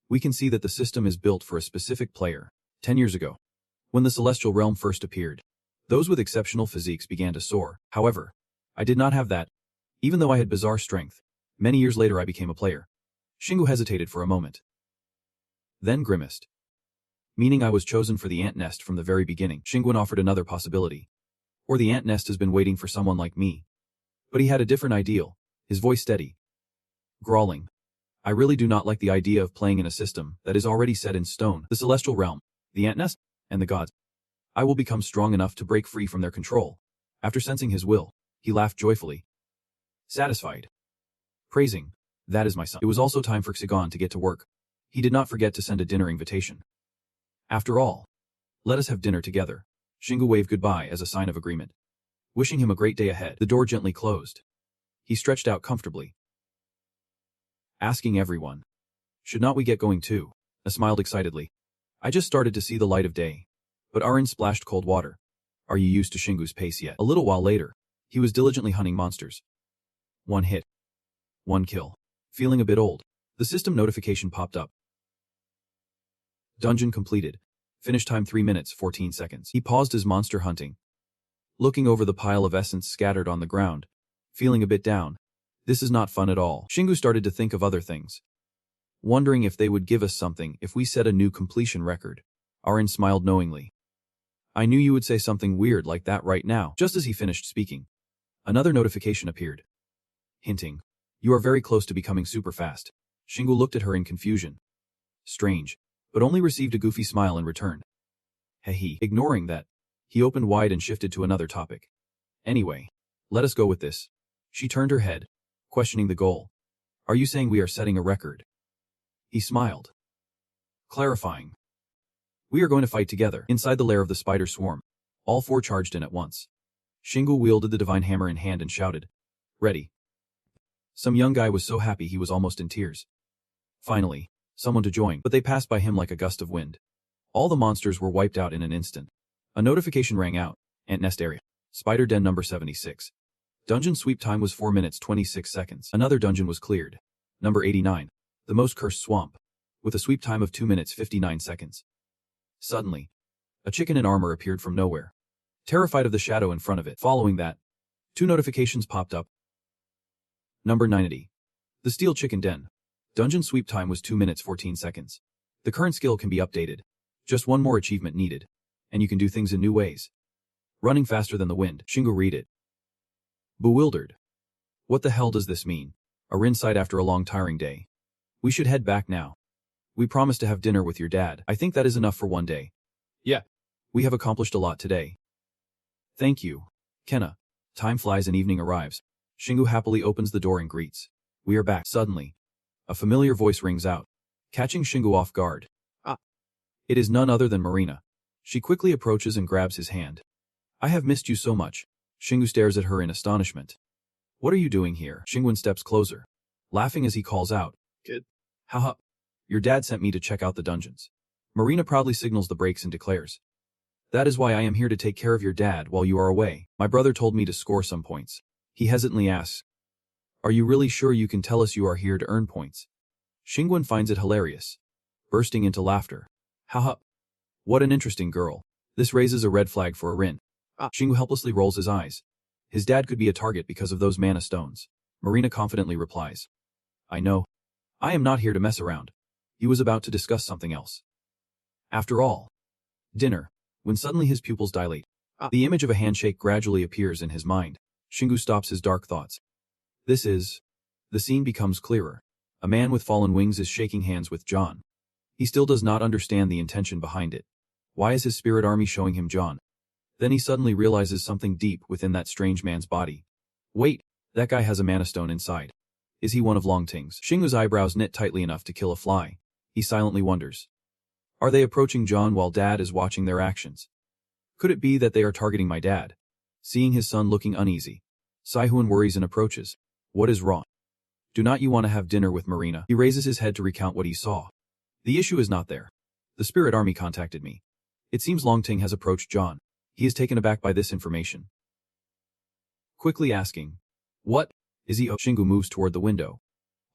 we can see that the system is built for a specific player. 10 years ago, when the celestial realm first appeared, those with exceptional physiques began to soar. However, I did not have that. Even though I had bizarre strength, many years later I became a player. Shingu hesitated for a moment, then grimaced. Meaning I was chosen for the ant nest from the very beginning. Shinguin offered another possibility. Or the ant nest has been waiting for someone like me. But he had a different ideal, his voice steady, growling. I really do not like the idea of playing in a system that is already set in stone. The celestial realm, the ant nest, and the gods. I will become strong enough to break free from their control. After sensing his will, he laughed joyfully. Satisfied. Praising, that is my son. It was also time for Xigon to get to work. He did not forget to send a dinner invitation. After all, let us have dinner together. Shingu waved goodbye as a sign of agreement. Wishing him a great day ahead, the door gently closed. He stretched out comfortably, asking everyone, should not we get going too? I smiled excitedly. I just started to see the light of day. But Arin splashed cold water. Are you used to Shingu's pace yet? A little while later, he was diligently hunting monsters. 1 hit. 1 kill. Feeling a bit old, the system notification popped up. Dungeon completed. Finish time 3 minutes 14 seconds. He paused his monster hunting, looking over the pile of essence scattered on the ground, feeling a bit down. This is not fun at all. Shingu started to think of other things, wondering if they would give us something if we set a new completion record. Arin smiled knowingly. I knew you would say something weird like that right now. Just as he finished speaking, another notification appeared, hinting, you are very close to becoming super fast. Shingu looked at her in confusion. Strange, but only received a goofy smile in return. Hehe. Ignoring that, he opened wide and shifted to another topic. Anyway, let us go with this. She turned her head, questioning the goal. Are you saying we are setting a record? He smiled, clarifying. We are going to fight together. Inside the lair of the spider swarm, all 4 charged in at once. Shingu wielded the divine hammer in hand and shouted, ready. Some young guy was so happy he was almost in tears. Finally, someone to join, but they passed by him like a gust of wind. All the monsters were wiped out in an instant. A notification rang out. Ant nest area. Spider den number 76. Dungeon sweep time was 4 minutes 26 seconds. Another dungeon was cleared. Number 89. The most cursed swamp. With a sweep time of 2 minutes 59 seconds. Suddenly, a chicken in armor appeared from nowhere, terrified of the shadow in front of it. Following that, 2 notifications popped up. Number 90. The Steel Chicken Den. Dungeon sweep time was 2 minutes 14 seconds. The current skill can be updated. Just 1 more achievement needed. And you can do things in new ways. Running faster than the wind. Shingu read it, bewildered. What the hell does this mean? Arin sighed after a long tiring day. We should head back now. We promised to have dinner with your dad. I think that is enough for one day. Yeah. We have accomplished a lot today. Thank you, Kenna. Time flies and evening arrives. Shingu happily opens the door and greets. We are back. Suddenly, a familiar voice rings out, catching Shingu off guard. Ah. It is none other than Marina. She quickly approaches and grabs his hand. I have missed you so much. Shingu stares at her in astonishment. What are you doing here? Shinguin steps closer, laughing as he calls out. Kid. Haha. Your dad sent me to check out the dungeons. Marina proudly signals the brakes and declares. That is why I am here to take care of your dad while you are away. My brother told me to score some points. He hesitantly asks, are you really sure you can tell us you are here to earn points? Xingguan finds it hilarious, bursting into laughter. Haha. What an interesting girl. This raises a red flag for Rin. Xinggu helplessly rolls his eyes. His dad could be a target because of those mana stones. Marina confidently replies, I know. I am not here to mess around. He was about to discuss something else. After all, dinner, when suddenly his pupils dilate. The image of a handshake gradually appears in his mind. Xinggu stops his dark thoughts. The scene becomes clearer. A man with fallen wings is shaking hands with John. He still does not understand the intention behind it. Why is his spirit army showing him John? Then he suddenly realizes something deep within that strange man's body. Wait, that guy has a mana stone inside. Is he one of Longting's? Xinggu's eyebrows knit tightly enough to kill a fly. He silently wonders. Are they approaching John while Dad is watching their actions? Could it be that they are targeting my dad? Seeing his son looking uneasy, Saihuan worries and approaches. What is wrong? Do not you want to have dinner with Marina? He raises his head to recount what he saw. The issue is not there. The spirit army contacted me. It seems Longting has approached John. He is taken aback by this information. Quickly asking, what is he? Xinggu moves toward the window,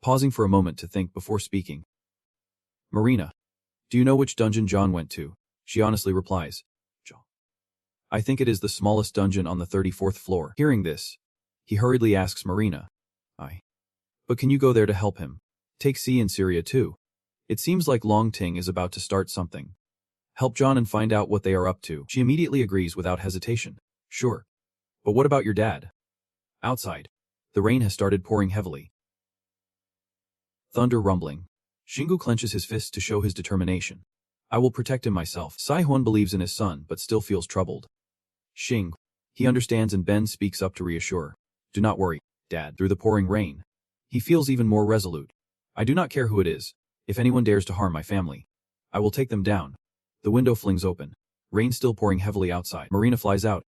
pausing for a moment to think before speaking. Marina, do you know which dungeon John went to? She honestly replies, John. I think it is the smallest dungeon on the 34th floor. Hearing this, he hurriedly asks Marina, but can you go there to help him? Take C in Syria too. It seems like Longting is about to start something. Help John and find out what they are up to. She immediately agrees without hesitation. Sure. But what about your dad? Outside, the rain has started pouring heavily. Thunder rumbling. Xinggu clenches his fists to show his determination. I will protect him myself. Saihuan believes in his son but still feels troubled. Xing. He understands and Ben speaks up to reassure. Do not worry, Dad. Through the pouring rain, he feels even more resolute. I do not care who it is. If anyone dares to harm my family, I will take them down. The window flings open. Rain still pouring heavily outside. Marina flies out,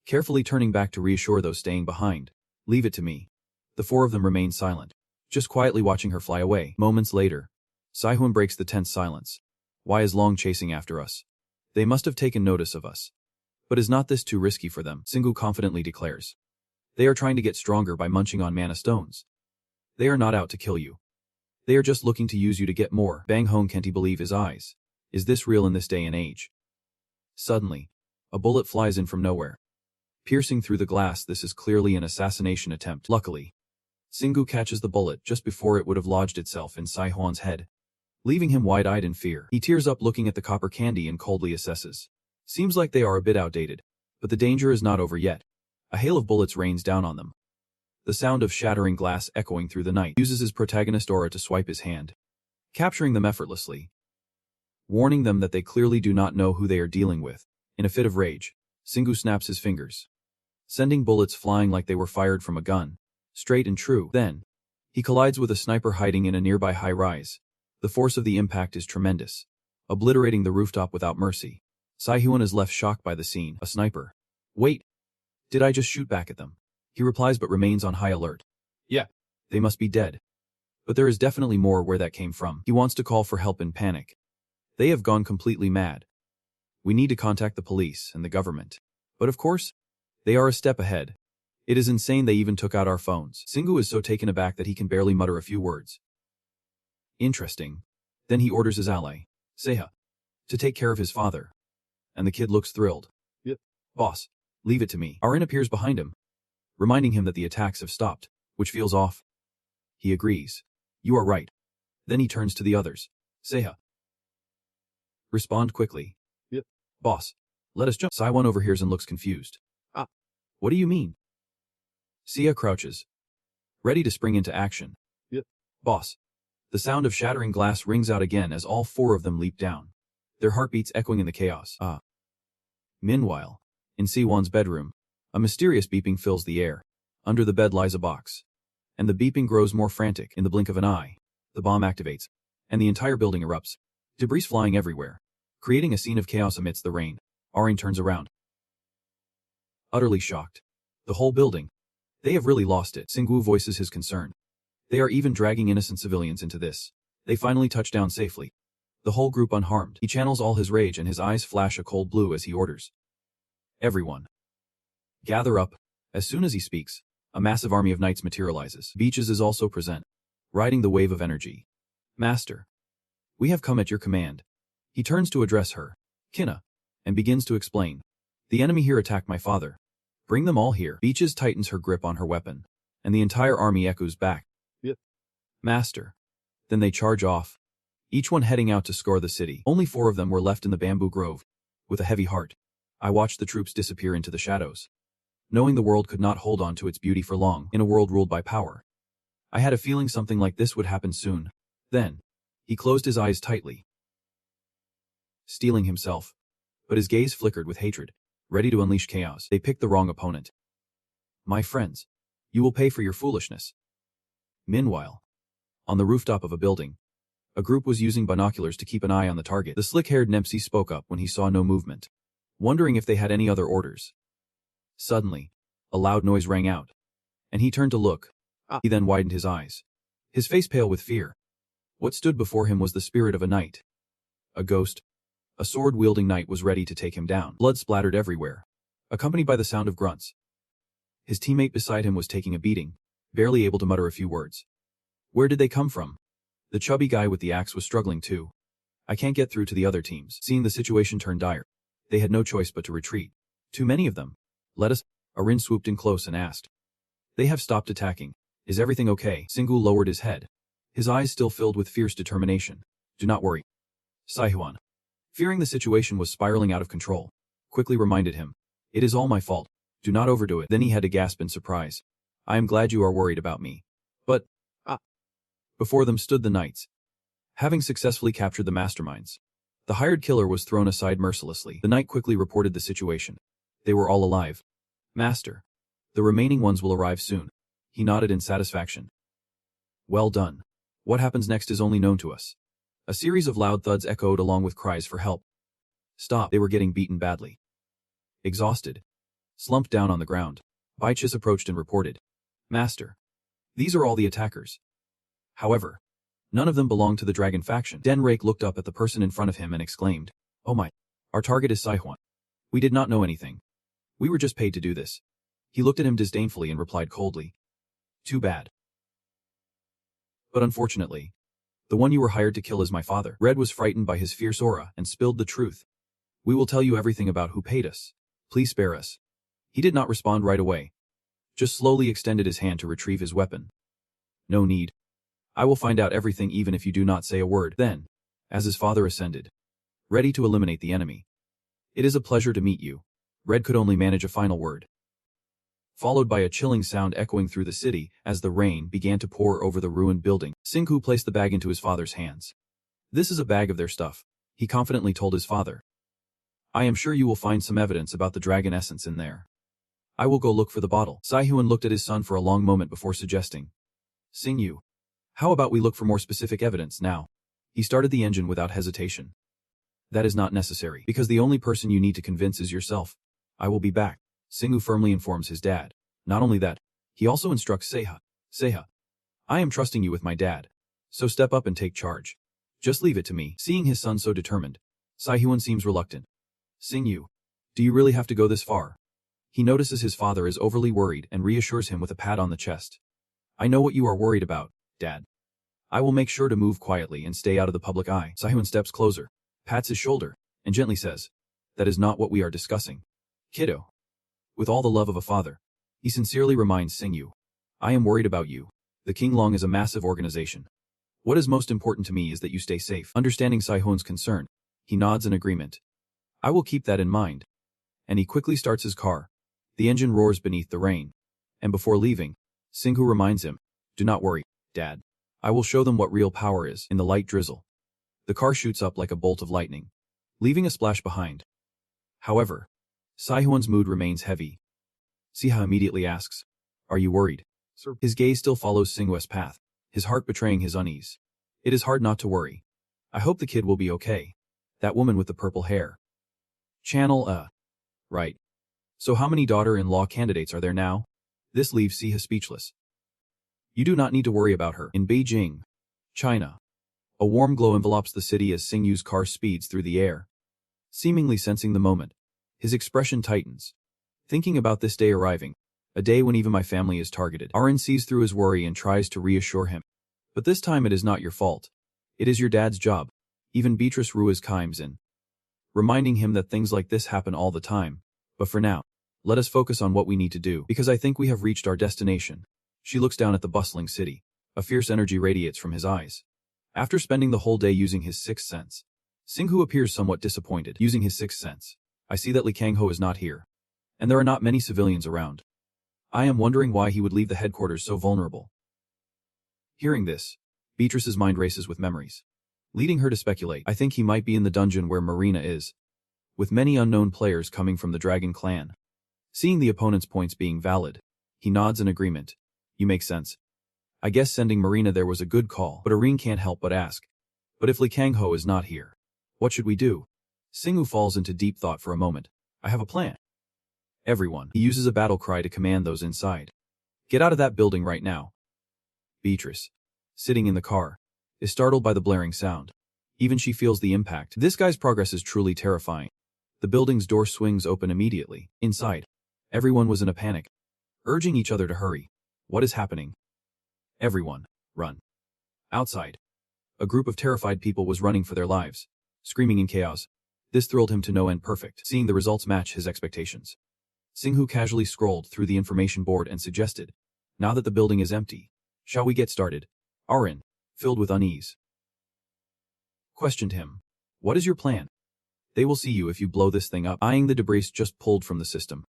carefully turning back to reassure those staying behind. Leave it to me. The four of them remain silent, just quietly watching her fly away. Moments later, Saihuan breaks the tense silence. Why is Long chasing after us? They must have taken notice of us. But is not this too risky for them? Xinggu confidently declares. They are trying to get stronger by munching on mana stones. They are not out to kill you. They are just looking to use you to get more. Bang Hong can't believe his eyes. Is this real in this day and age? Suddenly, a bullet flies in from nowhere. Piercing through the glass, this is clearly an assassination attempt. Luckily, Xinggu catches the bullet just before it would have lodged itself in Saihuan's head, leaving him wide-eyed in fear. He tears up looking at the copper candy and coldly assesses. Seems like they are a bit outdated, but the danger is not over yet. A hail of bullets rains down on them. The sound of shattering glass echoing through the night. Uses his protagonist aura to swipe his hand, capturing them effortlessly, warning them that they clearly do not know who they are dealing with. In a fit of rage, Xinggu snaps his fingers, sending bullets flying like they were fired from a gun, straight and true. Then, he collides with a sniper hiding in a nearby high-rise. The force of the impact is tremendous, obliterating the rooftop without mercy. Saihuan is left shocked by the scene. A sniper. Wait, did I just shoot back at them? He replies but remains on high alert. Yeah, they must be dead. But there is definitely more where that came from. He wants to call for help in panic. They have gone completely mad. We need to contact the police and the government. But of course, they are a step ahead. It is insane they even took out our phones. Xinggu is so taken aback that he can barely mutter a few words. Interesting. Then he orders his ally, Seha, to take care of his father. And the kid looks thrilled. Yep. Boss, leave it to me. Arin appears behind him, reminding him that the attacks have stopped, which feels off. He agrees. You are right. Then he turns to the others. Seha, respond quickly. Yep. Boss, let us jump. Saiwan overhears and looks confused. What do you mean? Sia crouches, ready to spring into action. Yep. Boss. The sound of shattering glass rings out again as all four of them leap down, their heartbeats echoing in the chaos. Meanwhile, in Siwan's bedroom, a mysterious beeping fills the air. Under the bed lies a box, and the beeping grows more frantic. In the blink of an eye, the bomb activates, and the entire building erupts, debris flying everywhere, creating a scene of chaos amidst the rain. Arin turns around, utterly shocked. The whole building. They have really lost it. Xinggu voices his concern. They are even dragging innocent civilians into this. They finally touch down safely. The whole group unharmed. He channels all his rage and his eyes flash a cold blue as he orders. Everyone. Gather up. As soon as he speaks, a massive army of knights materializes. Beaches is also present, riding the wave of energy. Master. We have come at your command. He turns to address her, Kina, and begins to explain. The enemy here attacked my father. Bring them all here. Beaches tightens her grip on her weapon, and the entire army echoes back. Yep. Master. Then they charge off, each one heading out to score the city. Only 4 of them were left in the bamboo grove. With a heavy heart, I watched the troops disappear into the shadows. Knowing the world could not hold on to its beauty for long in a world ruled by power, I had a feeling something like this would happen soon. Then, he closed his eyes tightly, steeling himself. But his gaze flickered with hatred, ready to unleash chaos. They picked the wrong opponent. My friends, you will pay for your foolishness. Meanwhile, on the rooftop of a building, a group was using binoculars to keep an eye on the target. The slick-haired Nempsey spoke up when he saw no movement, wondering if they had any other orders. Suddenly, a loud noise rang out, and he turned to look. He then widened his eyes, his face pale with fear. What stood before him was the spirit of a knight. A ghost. A sword-wielding knight was ready to take him down. Blood splattered everywhere, accompanied by the sound of grunts. His teammate beside him was taking a beating, barely able to mutter a few words. Where did they come from? The chubby guy with the axe was struggling too. I can't get through to the other teams. Seeing the situation turn dire, they had no choice but to retreat. Too many of them. Let us. Arin swooped in close and asked. They have stopped attacking. Is everything okay? Singu lowered his head, his eyes still filled with fierce determination. Do not worry. Saihuan, fearing the situation was spiraling out of control, quickly reminded him. It is all my fault. Do not overdo it. Then he had to gasp in surprise. I am glad you are worried about me. But, Before them stood the knights, having successfully captured the masterminds. The hired killer was thrown aside mercilessly. The knight quickly reported the situation. They were all alive. Master. The remaining ones will arrive soon. He nodded in satisfaction. Well done. What happens next is only known to us. A series of loud thuds echoed along with cries for help. Stop. They were getting beaten badly. Exhausted, slumped down on the ground, Baichis approached and reported. Master. These are all the attackers. However, none of them belonged to the dragon faction. Denrake looked up at the person in front of him and exclaimed, Oh my. Our target is Saihuan. We did not know anything. We were just paid to do this. He looked at him disdainfully and replied coldly. Too bad. But unfortunately, the one you were hired to kill is my father. Red was frightened by his fierce aura and spilled the truth. We will tell you everything about who paid us. Please spare us. He did not respond right away, just slowly extended his hand to retrieve his weapon. No need. I will find out everything even if you do not say a word. Then, as his father ascended, ready to eliminate the enemy. It is a pleasure to meet you. Red could only manage a final word, followed by a chilling sound echoing through the city as the rain began to pour over the ruined building. Sinku placed the bag into his father's hands. This is a bag of their stuff, he confidently told his father. I am sure you will find some evidence about the dragon essence in there. I will go look for the bottle. Saihuan looked at his son for a long moment before suggesting. Singyu, how about we look for more specific evidence now? He started the engine without hesitation. That is not necessary, because the only person you need to convince is yourself. I will be back. Singu firmly informs his dad. Not only that, he also instructs Seiha. I am trusting you with my dad. So step up and take charge. Just leave it to me. Seeing his son so determined, Saihuan seems reluctant. Singyu, do you really have to go this far? He notices his father is overly worried and reassures him with a pat on the chest. I know what you are worried about, Dad. I will make sure to move quietly and stay out of the public eye. Saihuan steps closer, pats his shoulder, and gently says, That is not what we are discussing. Kiddo. With all the love of a father, he sincerely reminds Singyu. I am worried about you. The King Long is a massive organization. What is most important to me is that you stay safe. Understanding Saihuan's concern, he nods in agreement. I will keep that in mind. And he quickly starts his car. The engine roars beneath the rain. And before leaving, Singhu reminds him, Do not worry, Dad. I will show them what real power is. In the light drizzle, the car shoots up like a bolt of lightning, leaving a splash behind. However, Saihuan's mood remains heavy. Siha immediately asks, Are you worried? Sir. His gaze still follows Singhu's path, his heart betraying his unease. It is hard not to worry. I hope the kid will be okay. That woman with the purple hair. Right. So how many daughter-in-law candidates are there now? This leaves Siha speechless. You do not need to worry about her. In Beijing, China, A warm glow envelops the city as Singyu's car speeds through the air. Seemingly sensing the moment, his expression tightens. Thinking about this day arriving, a day when even my family is targeted. Arin sees through his worry and tries to reassure him. But this time it is not your fault. It is your dad's job. Even Beatrice Ruiz chimes in, reminding him that things like this happen all the time. But for now, let us focus on what we need to do, because I think we have reached our destination. She looks down at the bustling city. A fierce energy radiates from his eyes. After spending the whole day using his sixth sense, Singhu appears somewhat disappointed. Using his sixth sense, I see that Li Kangho is not here, and there are not many civilians around. I am wondering why he would leave the headquarters so vulnerable. Hearing this, Beatrice's mind races with memories, leading her to speculate. I think he might be in the dungeon where Marina is, with many unknown players coming from the Dragon Clan. Seeing the opponent's points being valid, he nods in agreement. You make sense. I guess sending Marina there was a good call, but Arin can't help but ask. But if Li Kangho is not here, what should we do? Singhu falls into deep thought for a moment. I have a plan. Everyone. He uses a battle cry to command those inside. Get out of that building right now. Beatrice, sitting in the car, is startled by the blaring sound. Even she feels the impact. This guy's progress is truly terrifying. The building's door swings open immediately. Inside, everyone was in a panic, urging each other to hurry. What is happening? Everyone, run. Outside, a group of terrified people was running for their lives, screaming in chaos. This thrilled him to no end. Perfect. Seeing the results match his expectations, Singhu casually scrolled through the information board and suggested, now that the building is empty, shall we get started? Arin, filled with unease, questioned him. What is your plan? They will see you if you blow this thing up. Eyeing the debris just pulled from the system,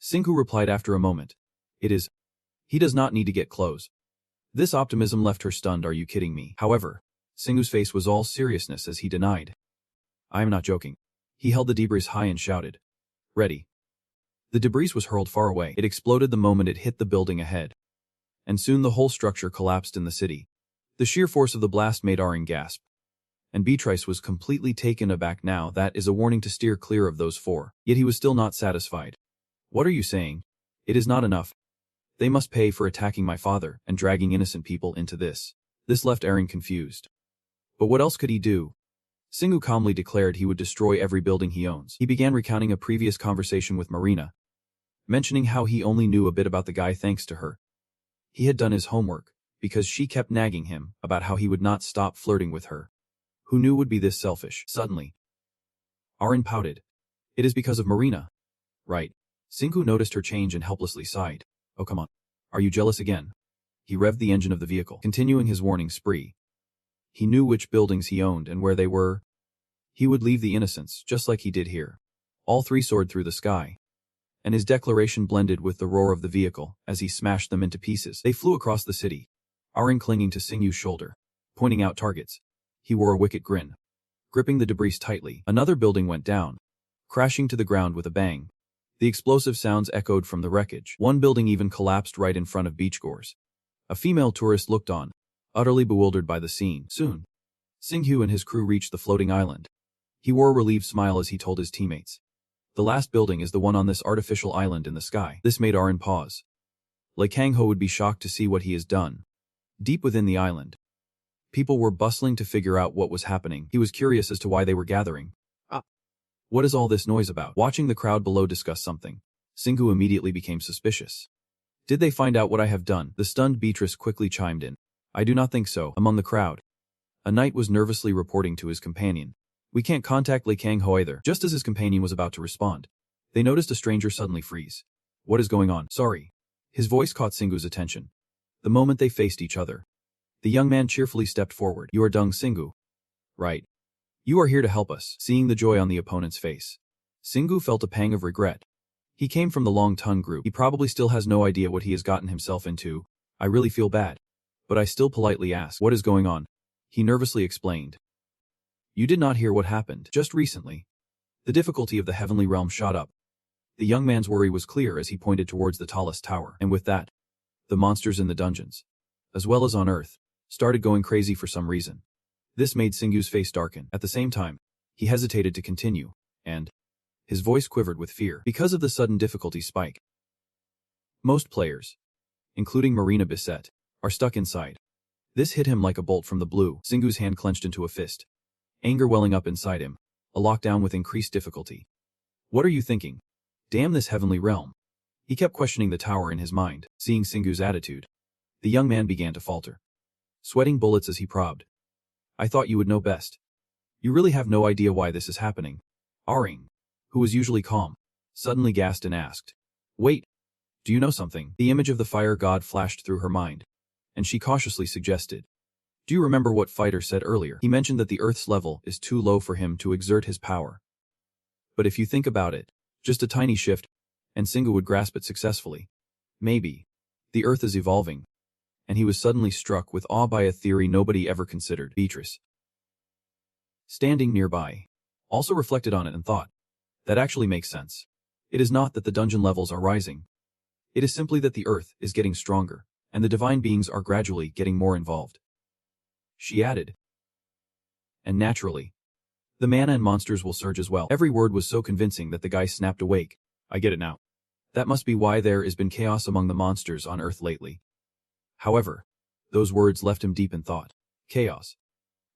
Singhu replied after a moment. It is. He does not need to get close. This optimism left her stunned. Are you kidding me? However, Singhu's face was all seriousness as he denied. I am not joking. He held the debris high and shouted, ready. The debris was hurled far away. It exploded the moment it hit the building ahead, and soon the whole structure collapsed in the city. The sheer force of the blast made Arin gasp, and Beatrice was completely taken aback. Now that is a warning to steer clear of those four. Yet he was still not satisfied. What are you saying? It is not enough. They must pay for attacking my father and dragging innocent people into this. This left Arin confused. But what else could he do? Singhu calmly declared he would destroy every building he owns. He began recounting a previous conversation with Marina, mentioning how he only knew a bit about the guy thanks to her. He had done his homework, because she kept nagging him about how he would not stop flirting with her. Who knew would be this selfish? Suddenly, Arin pouted. It is because of Marina. Right. Singhu noticed her change and helplessly sighed. Oh come on. Are you jealous again? He revved the engine of the vehicle, continuing his warning spree. He knew which buildings he owned and where they were. He would leave the innocents, just like he did here. All three soared through the sky, and his declaration blended with the roar of the vehicle as he smashed them into pieces. They flew across the city, Arin clinging to Singhu's shoulder, pointing out targets. He wore a wicked grin, gripping the debris tightly. Another building went down, crashing to the ground with a bang. The explosive sounds echoed from the wreckage. One building even collapsed right in front of beachgoers. A female tourist looked on, utterly bewildered by the scene. Soon, Singhu and his crew reached the floating island. He wore a relieved smile as he told his teammates, the last building is the one on this artificial island in the sky. This made Arin pause. Li Kangho would be shocked to see what he has done. Deep within the island, people were bustling to figure out what was happening. He was curious as to why they were gathering. What is all this noise about? Watching the crowd below discuss something, Singhu immediately became suspicious. Did they find out what I have done? The stunned Beatrice quickly chimed in. I do not think so. Among the crowd, a knight was nervously reporting to his companion. We can't contact Li Kangho either. Just as his companion was about to respond, they noticed a stranger suddenly freeze. What is going on? Sorry. His voice caught Singhu's attention. The moment they faced each other, the young man cheerfully stepped forward. You are Dung Singhu. Right. You are here to help us. Seeing the joy on the opponent's face, Singhu felt a pang of regret. He came from the Long Tongue group. He probably still has no idea what he has gotten himself into. I really feel bad. But I still politely asked, what is going on? He nervously explained. You did not hear what happened just recently. The difficulty of the heavenly realm shot up. The young man's worry was clear as he pointed towards the tallest tower. And with that, the monsters in the dungeons, as well as on Earth, started going crazy for some reason. This made Singhu's face darken. At the same time, he hesitated to continue, and his voice quivered with fear because of the sudden difficulty spike. Most players, including Marina Bisset, are stuck inside. This hit him like a bolt from the blue. Singu's hand clenched into a fist, anger welling up inside him, a lockdown with increased difficulty. What are you thinking? Damn this heavenly realm. He kept questioning the tower in his mind, seeing Singu's attitude. The young man began to falter, sweating bullets as he probed. I thought you would know best. You really have no idea why this is happening. Aring, who was usually calm, suddenly gasped and asked, Wait, do you know something? The image of the fire god flashed through her mind, and she cautiously suggested, Do you remember what Fighter said earlier? He mentioned that the Earth's level is too low for him to exert his power. But if you think about it, just a tiny shift, and Singu would grasp it successfully. Maybe. The Earth is evolving. And he was suddenly struck with awe by a theory nobody ever considered. Beatrice, standing nearby, also reflected on it and thought, that actually makes sense. It is not that the dungeon levels are rising. It is simply that the Earth is getting stronger, and the divine beings are gradually getting more involved. She added. And naturally, the mana and monsters will surge as well. Every word was so convincing that the guy snapped awake. I get it now. That must be why there has been chaos among the monsters on Earth lately. However, those words left him deep in thought. Chaos.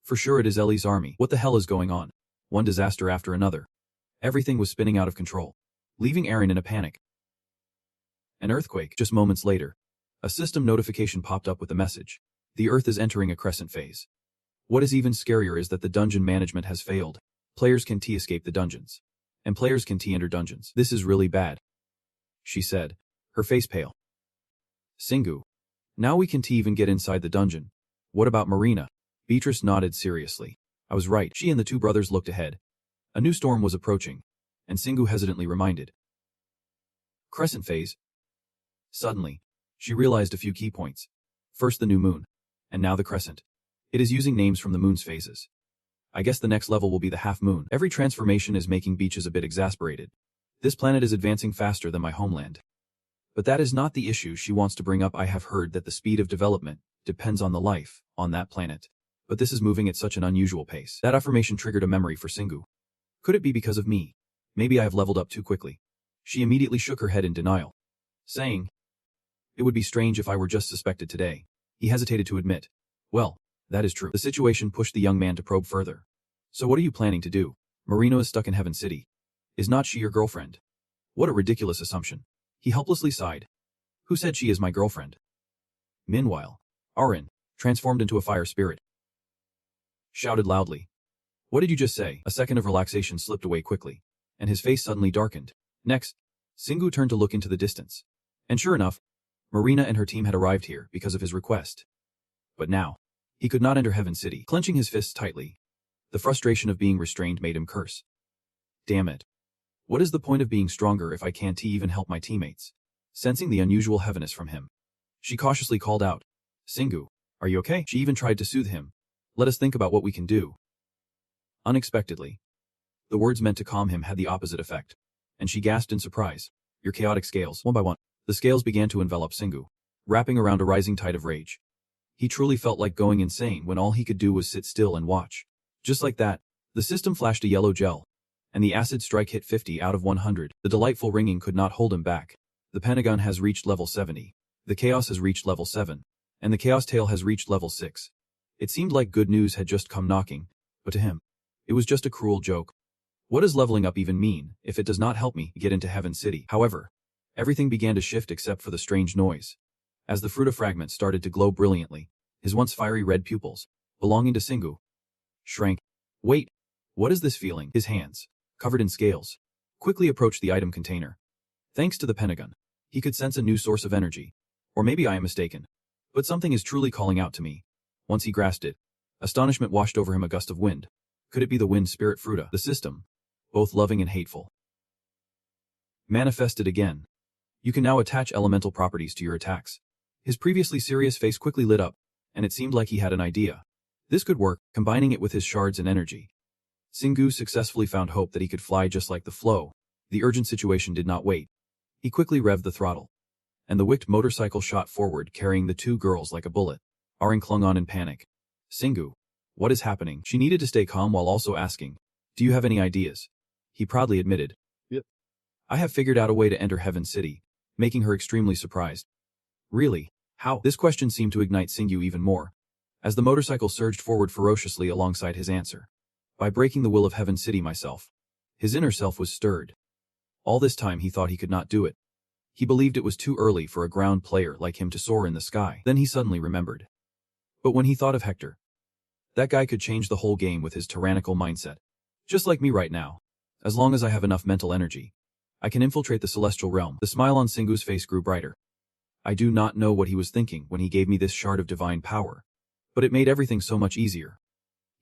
For sure it is Ellie's army. What the hell is going on? One disaster after another. Everything was spinning out of control, leaving Aaron in a panic. An earthquake. Just moments later, a system notification popped up with a message. The Earth is entering a crescent phase. What is even scarier is that the dungeon management has failed. Players can escape the dungeons, and players can enter dungeons. This is really bad, she said, her face pale. Singu, now we can even get inside the dungeon. What about Marina? Beatrice nodded seriously. I was right. She and the two brothers looked ahead. A new storm was approaching, and Singu hesitantly reminded. Crescent phase. Suddenly, she realized a few key points. First the new moon, and now the crescent. It is using names from the moon's phases. I guess the next level will be the half moon. Every transformation is making Beaches a bit exasperated. This planet is advancing faster than my homeland. But that is not the issue she wants to bring up. I have heard that the speed of development depends on the life on that planet. But this is moving at such an unusual pace. That affirmation triggered a memory for Singu. Could it be because of me? Maybe I have leveled up too quickly. She immediately shook her head in denial, saying, It would be strange if I were just suspected today. He hesitated to admit, Well, that is true. The situation pushed the young man to probe further. So what are you planning to do? Marina is stuck in Heaven City. Is not she your girlfriend? What a ridiculous assumption. He helplessly sighed. Who said she is my girlfriend? Meanwhile, Arin, transformed into a fire spirit, shouted loudly. What did you just say? A second of relaxation slipped away quickly, and his face suddenly darkened. Next, Singu turned to look into the distance. And sure enough, Marina and her team had arrived here because of his request. But now, he could not enter Heaven City. Clenching his fists tightly, the frustration of being restrained made him curse. Damn it. What is the point of being stronger if I can't even help my teammates? Sensing the unusual heaviness from him, she cautiously called out, Singu, are you okay? She even tried to soothe him. Let us think about what we can do. Unexpectedly, the words meant to calm him had the opposite effect, and she gasped in surprise. Your chaotic scales. One by one, the scales began to envelop Singu, wrapping around a rising tide of rage. He truly felt like going insane when all he could do was sit still and watch. Just like that, the system flashed a yellow gel, and the acid strike hit 50 out of 100. The delightful ringing could not hold him back. The Pentagon has reached level 70. The Chaos has reached level 7. And the Chaos Tail has reached level 6. It seemed like good news had just come knocking, but to him, it was just a cruel joke. What does leveling up even mean if it does not help me get into Heaven City? However, everything began to shift except for the strange noise. As the Fruta fragment started to glow brilliantly, his once fiery red pupils, belonging to Singu, shrank. Wait, what is this feeling? His hands, covered in scales, quickly approached the item container. Thanks to the Pentagon, he could sense a new source of energy. Or maybe I am mistaken. But something is truly calling out to me. Once he grasped it, astonishment washed over him a gust of wind. Could it be the wind spirit Fruta? The system, both loving and hateful, manifested again. You can now attach elemental properties to your attacks. His previously serious face quickly lit up, and it seemed like he had an idea. This could work, combining it with his shards and energy. Singu successfully found hope that he could fly just like the flow. The urgent situation did not wait. He quickly revved the throttle, and the wicked motorcycle shot forward carrying the two girls like a bullet. Arin clung on in panic. Singu, what is happening? She needed to stay calm while also asking, do you have any ideas? He proudly admitted, Yep. I have figured out a way to enter Heaven City, making her extremely surprised. Really? How? This question seemed to ignite Singu even more. as the motorcycle surged forward ferociously alongside his answer. By breaking the will of Heaven City myself. His inner self was stirred. All this time he thought he could not do it. He believed it was too early for a ground player like him to soar in the sky. Then he suddenly remembered. But when he thought of Hector, that guy could change the whole game with his tyrannical mindset. Just like me right now. As long as I have enough mental energy, I can infiltrate the celestial realm. The smile on Singu's face grew brighter. I do not know what he was thinking when he gave me this shard of divine power, but it made everything so much easier.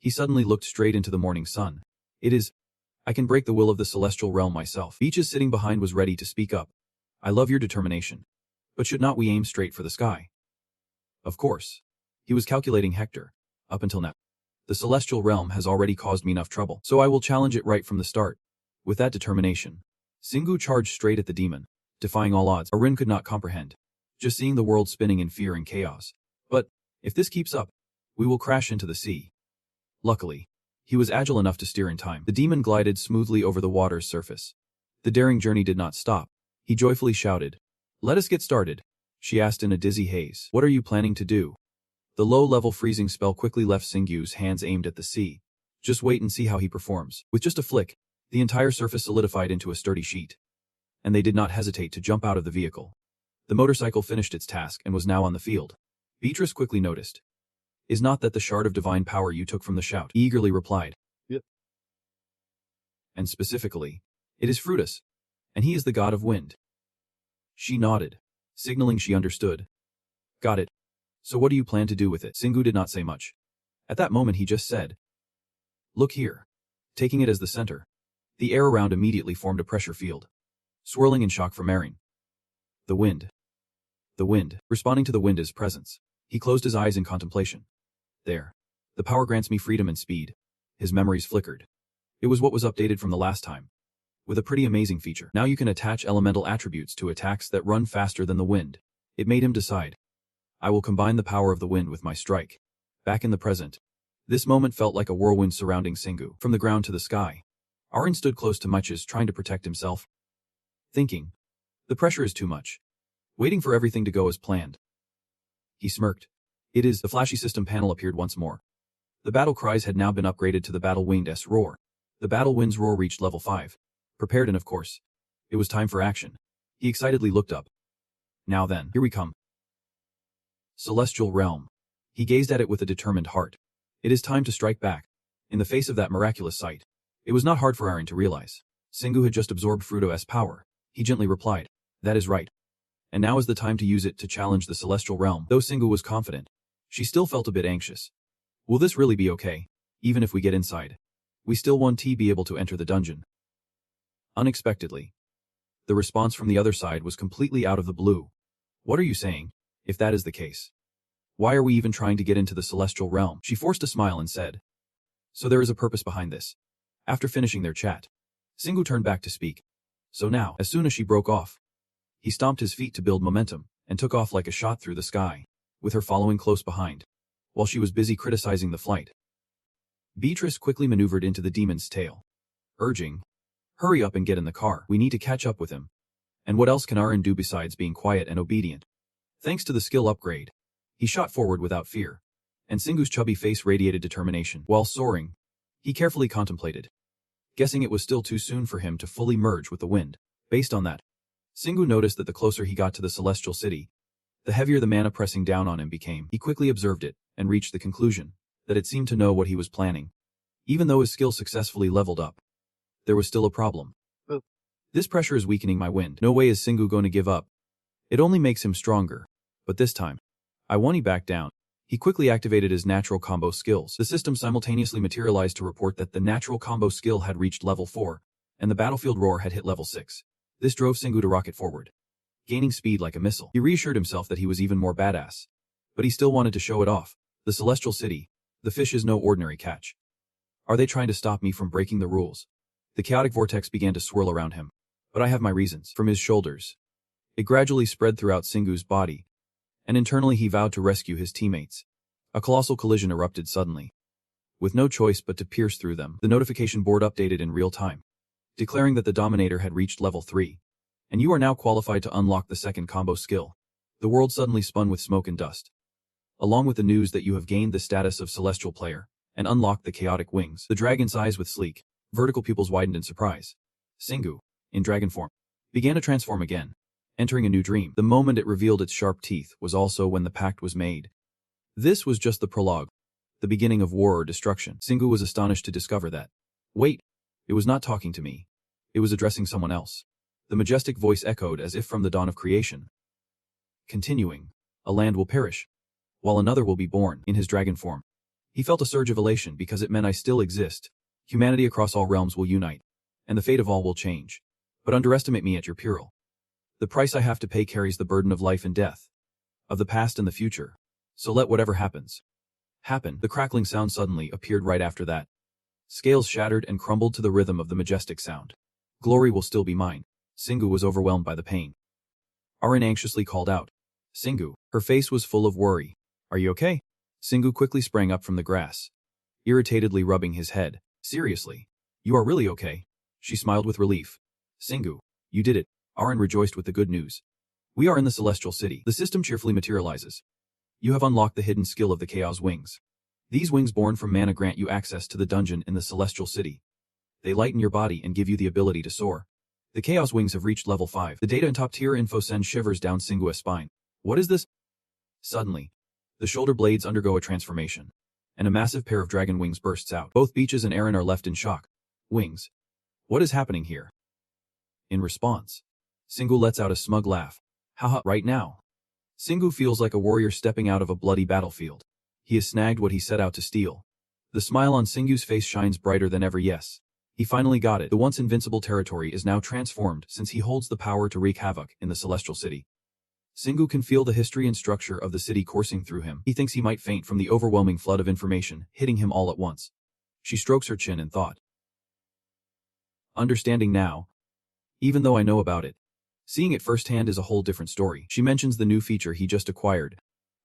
He suddenly looked straight into the morning sun. I can break the will of the celestial realm myself. Beaches sitting behind was ready to speak up. I love your determination. But should not we aim straight for the sky? Of course. He was calculating Hector. Up until now, the celestial realm has already caused me enough trouble, so I will challenge it right from the start. With that determination, Singu charged straight at the demon, defying all odds. Arin could not comprehend, just seeing the world spinning in fear and chaos. But, if this keeps up, we will crash into the sea. Luckily, he was agile enough to steer in time. The demon glided smoothly over the water's surface. The daring journey did not stop. He joyfully shouted, "Let us get started," she asked in a dizzy haze. "What are you planning to do?" The low-level freezing spell quickly left Singu's hands aimed at the sea. Just wait and see how he performs. With just a flick, the entire surface solidified into a sturdy sheet. And they did not hesitate to jump out of the vehicle. The motorcycle finished its task and was now on the field. Beatrice quickly noticed. "Is not that the shard of divine power you took from the shout?" He eagerly replied. "Yep. And specifically, it is Frutus, and he is the god of wind." She nodded, signaling she understood. "Got it. So what do you plan to do with it?" Singu did not say much. At that moment he just said, "Look here." Taking it as the center, the air around immediately formed a pressure field, swirling in shock from Erin. The wind. The wind. Responding to the wind's presence, he closed his eyes in contemplation. There. The power grants me freedom and speed. His memories flickered. It was what was updated from the last time. With a pretty amazing feature. Now you can attach elemental attributes to attacks that run faster than the wind. It made him decide. I will combine the power of the wind with my strike. Back in the present. This moment felt like a whirlwind surrounding Singu. From the ground to the sky. Arin stood close to Muches, trying to protect himself. Thinking. The pressure is too much. Waiting for everything to go as planned. He smirked. The flashy system panel appeared once more. The battle cries had now been upgraded to the battle winged roar. The battle wind's roar reached level 5. Prepared and of course. It was time for action. He excitedly looked up. Now then, here we come. Celestial realm. He gazed at it with a determined heart. It is time to strike back. In the face of that miraculous sight, it was not hard for Arin to realize. Singu had just absorbed Fruto's power. He gently replied, "That is right. And now is the time to use it to challenge the celestial realm." Though Singu was confident, she still felt a bit anxious. Will this really be okay? Even if we get inside, we still won't be able to enter the dungeon. Unexpectedly, the response from the other side was completely out of the blue. What are you saying? If that is the case, why are we even trying to get into the celestial realm? She forced a smile and said, "So there is a purpose behind this." After finishing their chat, Singu turned back to speak. So now, as soon as she broke off, he stomped his feet to build momentum, and took off like a shot through the sky, with her following close behind, while she was busy criticizing the flight. Beatrice quickly maneuvered into the demon's tail, urging, "Hurry up and get in the car, we need to catch up with him." And what else can Arin do besides being quiet and obedient? Thanks to the skill upgrade, he shot forward without fear, and Singu's chubby face radiated determination. While soaring, he carefully contemplated, guessing it was still too soon for him to fully merge with the wind. Based on that, Singu noticed that the closer he got to the celestial city, the heavier the mana pressing down on him became. He quickly observed it, and reached the conclusion that it seemed to know what he was planning. Even though his skill successfully leveled up, there was still a problem. This pressure is weakening my wind. No way is Singu going to give up. It only makes him stronger. But this time, I won't back down. He quickly activated his natural combo skills. The system simultaneously materialized to report that the natural combo skill had reached level 4, and the battlefield roar had hit level 6. This drove Singu to rocket forward, gaining speed like a missile. He reassured himself that he was even more badass. But he still wanted to show it off. The celestial city. The fish is no ordinary catch. Are they trying to stop me from breaking the rules? The chaotic vortex began to swirl around him. But I have my reasons. From his shoulders, it gradually spread throughout Singu's body, and internally he vowed to rescue his teammates. A colossal collision erupted suddenly. With no choice but to pierce through them, the notification board updated in real time, declaring that the Dominator had reached level 3, and you are now qualified to unlock the second combo skill. The world suddenly spun with smoke and dust. along with the news that you have gained the status of celestial player and unlocked the chaotic wings. The dragon's eyes with sleek, vertical pupils widened in surprise. Singu, in dragon form, began to transform again, entering a new dream. The moment it revealed its sharp teeth was also when the pact was made. This was just the prologue, the beginning of war or destruction. Singu was astonished to discover that. Wait, it was not talking to me. It was addressing someone else. The majestic voice echoed as if from the dawn of creation. Continuing, a land will perish, while another will be born in his dragon form. He felt a surge of elation because it meant I still exist. Humanity across all realms will unite, and the fate of all will change. But underestimate me at your peril. The price I have to pay carries the burden of life and death, of the past and the future. So let whatever happens, happen. The crackling sound suddenly appeared right after that. Scales shattered and crumbled to the rhythm of the majestic sound. Glory will still be mine. Singu was overwhelmed by the pain. Arin anxiously called out. Singu. Her face was full of worry. Are you okay? Singu quickly sprang up from the grass, irritatedly rubbing his head. Seriously? You are really okay? She smiled with relief. Singu, you did it. Arin rejoiced with the good news. We are in the Celestial City. The system cheerfully materializes. You have unlocked the hidden skill of the Chaos Wings. These wings born from mana grant you access to the dungeon in the Celestial City. They lighten your body and give you the ability to soar. The Chaos Wings have reached level 5. The data and top-tier info send shivers down Singu's spine. What is this? Suddenly, the shoulder blades undergo a transformation, and a massive pair of dragon wings bursts out. Both Beaches and Arin are left in shock. Wings. What is happening here? In response, Singu lets out a smug laugh. Haha, right now. Singu feels like a warrior stepping out of a bloody battlefield. He has snagged what he set out to steal. The smile on Singu's face shines brighter than ever. Yes. He finally got it. The once invincible territory is now transformed since he holds the power to wreak havoc in the Celestial City. Singu can feel the history and structure of the city coursing through him. He thinks he might faint from the overwhelming flood of information hitting him all at once. She strokes her chin in thought. Understanding now, even though I know about it, seeing it firsthand is a whole different story. She mentions the new feature he just acquired.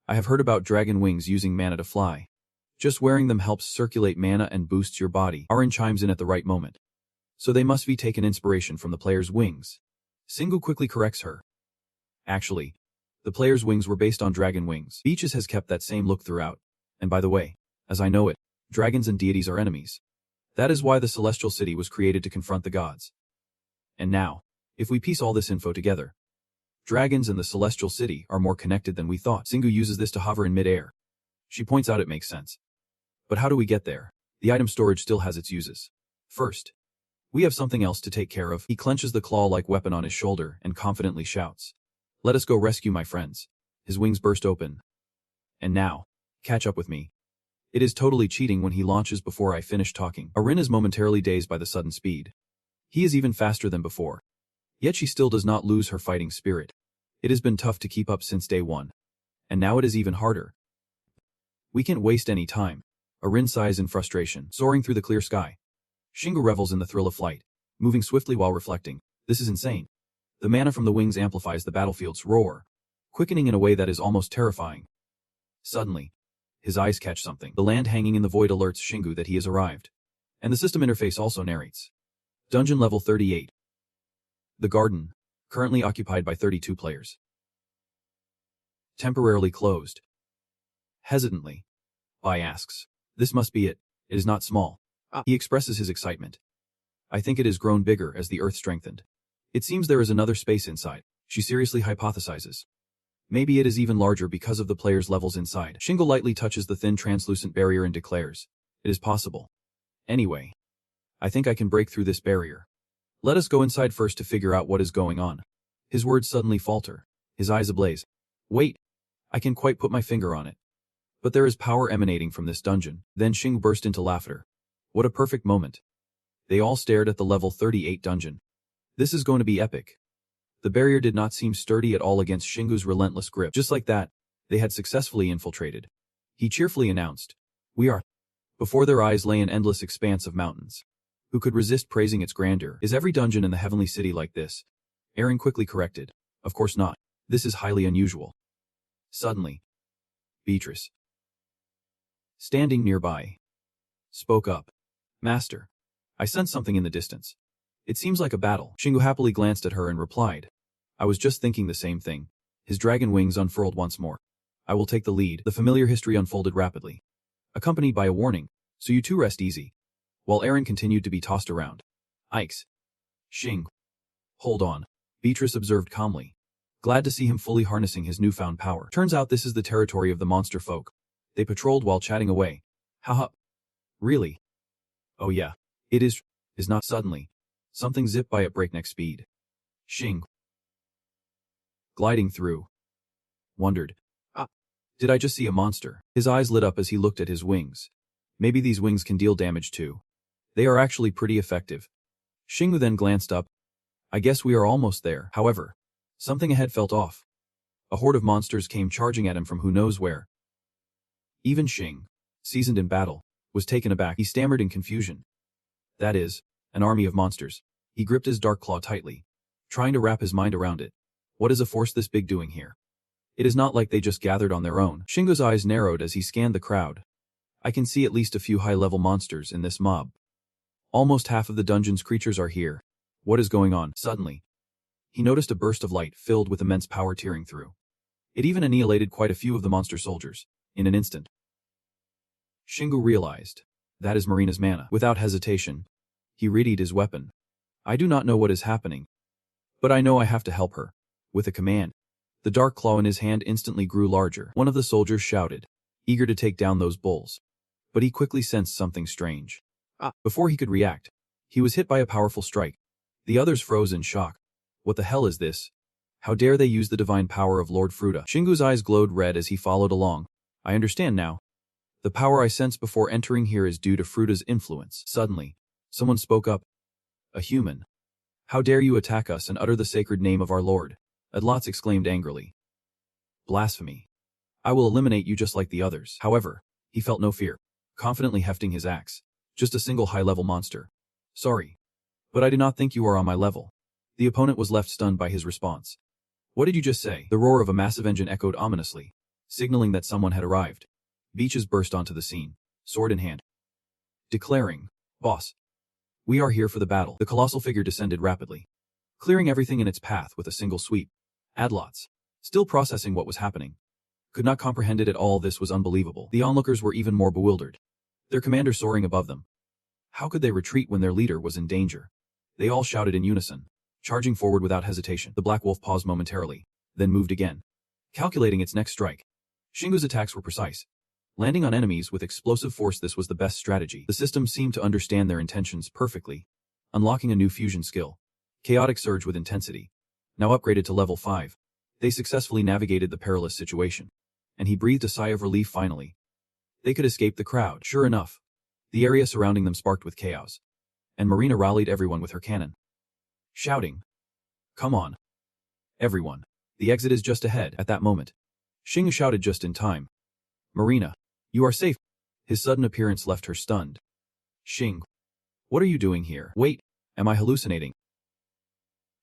I have heard about dragon wings using mana to fly. Just wearing them helps circulate mana and boosts your body. Arin chimes in at the right moment. So they must be taken inspiration from the player's wings. Singu quickly corrects her. Actually, the player's wings were based on dragon wings. Beaches has kept that same look throughout. And by the way, as I know it, dragons and deities are enemies. That is why the Celestial City was created to confront the gods. And now, if we piece all this info together, dragons and the Celestial City are more connected than we thought. Singu uses this to hover in mid-air. She points out it makes sense. But how do we get there? The item storage still has its uses. First, we have something else to take care of. He clenches the claw-like weapon on his shoulder and confidently shouts. Let us go rescue my friends. His wings burst open. And now, catch up with me. It is totally cheating when he launches before I finish talking. Arin is momentarily dazed by the sudden speed. He is even faster than before. Yet she still does not lose her fighting spirit. It has been tough to keep up since day one. And now it is even harder. We can't waste any time. Arin sighs in frustration, soaring through the clear sky. Singu revels in the thrill of flight, moving swiftly while reflecting. This is insane. The mana from the wings amplifies the battlefield's roar, quickening in a way that is almost terrifying. Suddenly, his eyes catch something. The land hanging in the void alerts Singu that he has arrived. And the system interface also narrates. Dungeon level 38. The garden, currently occupied by 32 players. Temporarily closed. Hesitantly, Bai asks. This must be it. It is not small. He expresses his excitement. I think it has grown bigger as the earth strengthened. It seems there is another space inside. She seriously hypothesizes. Maybe it is even larger because of the player's levels inside. Shingo lightly touches the thin translucent barrier and declares. It is possible. Anyway, I think I can break through this barrier. Let us go inside first to figure out what is going on. His words suddenly falter, his eyes ablaze. Wait, I can quite put my finger on it. But there is power emanating from this dungeon. Then Xing burst into laughter. What a perfect moment. They all stared at the level 38 dungeon. This is going to be epic. The barrier did not seem sturdy at all against Shingu's relentless grip. Just like that, they had successfully infiltrated. He cheerfully announced, We are. Before their eyes lay an endless expanse of mountains. Who could resist praising its grandeur? Is every dungeon in the heavenly city like this? Aaron quickly corrected. Of course not. This is highly unusual. Suddenly, Beatrice, standing nearby, spoke up. Master, I sense something in the distance. It seems like a battle. Shingu happily glanced at her and replied. I was just thinking the same thing. His dragon wings unfurled once more. I will take the lead. The familiar history unfolded rapidly, accompanied by a warning, so you two rest easy. While Aaron continued to be tossed around. Ikes. Xing. Hold on. Beatrice observed calmly, glad to see him fully harnessing his newfound power. Turns out this is the territory of the monster folk. They patrolled while chatting away. Haha. Really? Oh yeah. It is not. Suddenly, something zipped by at breakneck speed. Xing. Gliding through. Wondered. Did I just see a monster? His eyes lit up as he looked at his wings. Maybe these wings can deal damage too. They are actually pretty effective. Xingwu then glanced up. I guess we are almost there. However, something ahead felt off. A horde of monsters came charging at him from who knows where. Even Xing, seasoned in battle, was taken aback. He stammered in confusion. That is, an army of monsters. He gripped his dark claw tightly, trying to wrap his mind around it. What is a force this big doing here? It is not like they just gathered on their own. Xinggu's eyes narrowed as he scanned the crowd. I can see at least a few high-level monsters in this mob. Almost half of the dungeon's creatures are here. What is going on? Suddenly, he noticed a burst of light filled with immense power tearing through. It even annihilated quite a few of the monster soldiers, in an instant. Xinggu realized, that is Marina's mana. Without hesitation, he readied his weapon. I do not know what is happening, but I know I have to help her. With a command, the dark claw in his hand instantly grew larger. One of the soldiers shouted, eager to take down those bulls. But he quickly sensed something strange. Before he could react, he was hit by a powerful strike. The others froze in shock. What the hell is this? How dare they use the divine power of Lord Fruta? Xinggu's eyes glowed red as he followed along. I understand now. The power I sensed before entering here is due to Fruta's influence. Suddenly, someone spoke up. A human. How dare you attack us and utter the sacred name of our Lord? Adlots exclaimed angrily. Blasphemy. I will eliminate you just like the others. However, he felt no fear, confidently hefting his axe. Just a single high-level monster. Sorry, but I do not think you are on my level. The opponent was left stunned by his response. What did you just say? The roar of a massive engine echoed ominously, signaling that someone had arrived. Beaches burst onto the scene, sword in hand, declaring, Boss, we are here for the battle. The colossal figure descended rapidly, clearing everything in its path with a single sweep. Adlots, still processing what was happening, could not comprehend it at all. This was unbelievable. The onlookers were even more bewildered, their commander soaring above them. How could they retreat when their leader was in danger? They all shouted in unison, charging forward without hesitation. The Black Wolf paused momentarily, then moved again, calculating its next strike. Xinggu's attacks were precise, landing on enemies with explosive force. This was the best strategy. The system seemed to understand their intentions perfectly, unlocking a new fusion skill, Chaotic Surge with Intensity. Now upgraded to level 5, they successfully navigated the perilous situation, and he breathed a sigh of relief finally. They could escape the crowd. Sure enough, the area surrounding them sparked with chaos, and Marina rallied everyone with her cannon, shouting, Come on, everyone. The exit is just ahead. At that moment, Xinggu shouted just in time. Marina, you are safe. His sudden appearance left her stunned. Xing, what are you doing here? Wait, am I hallucinating?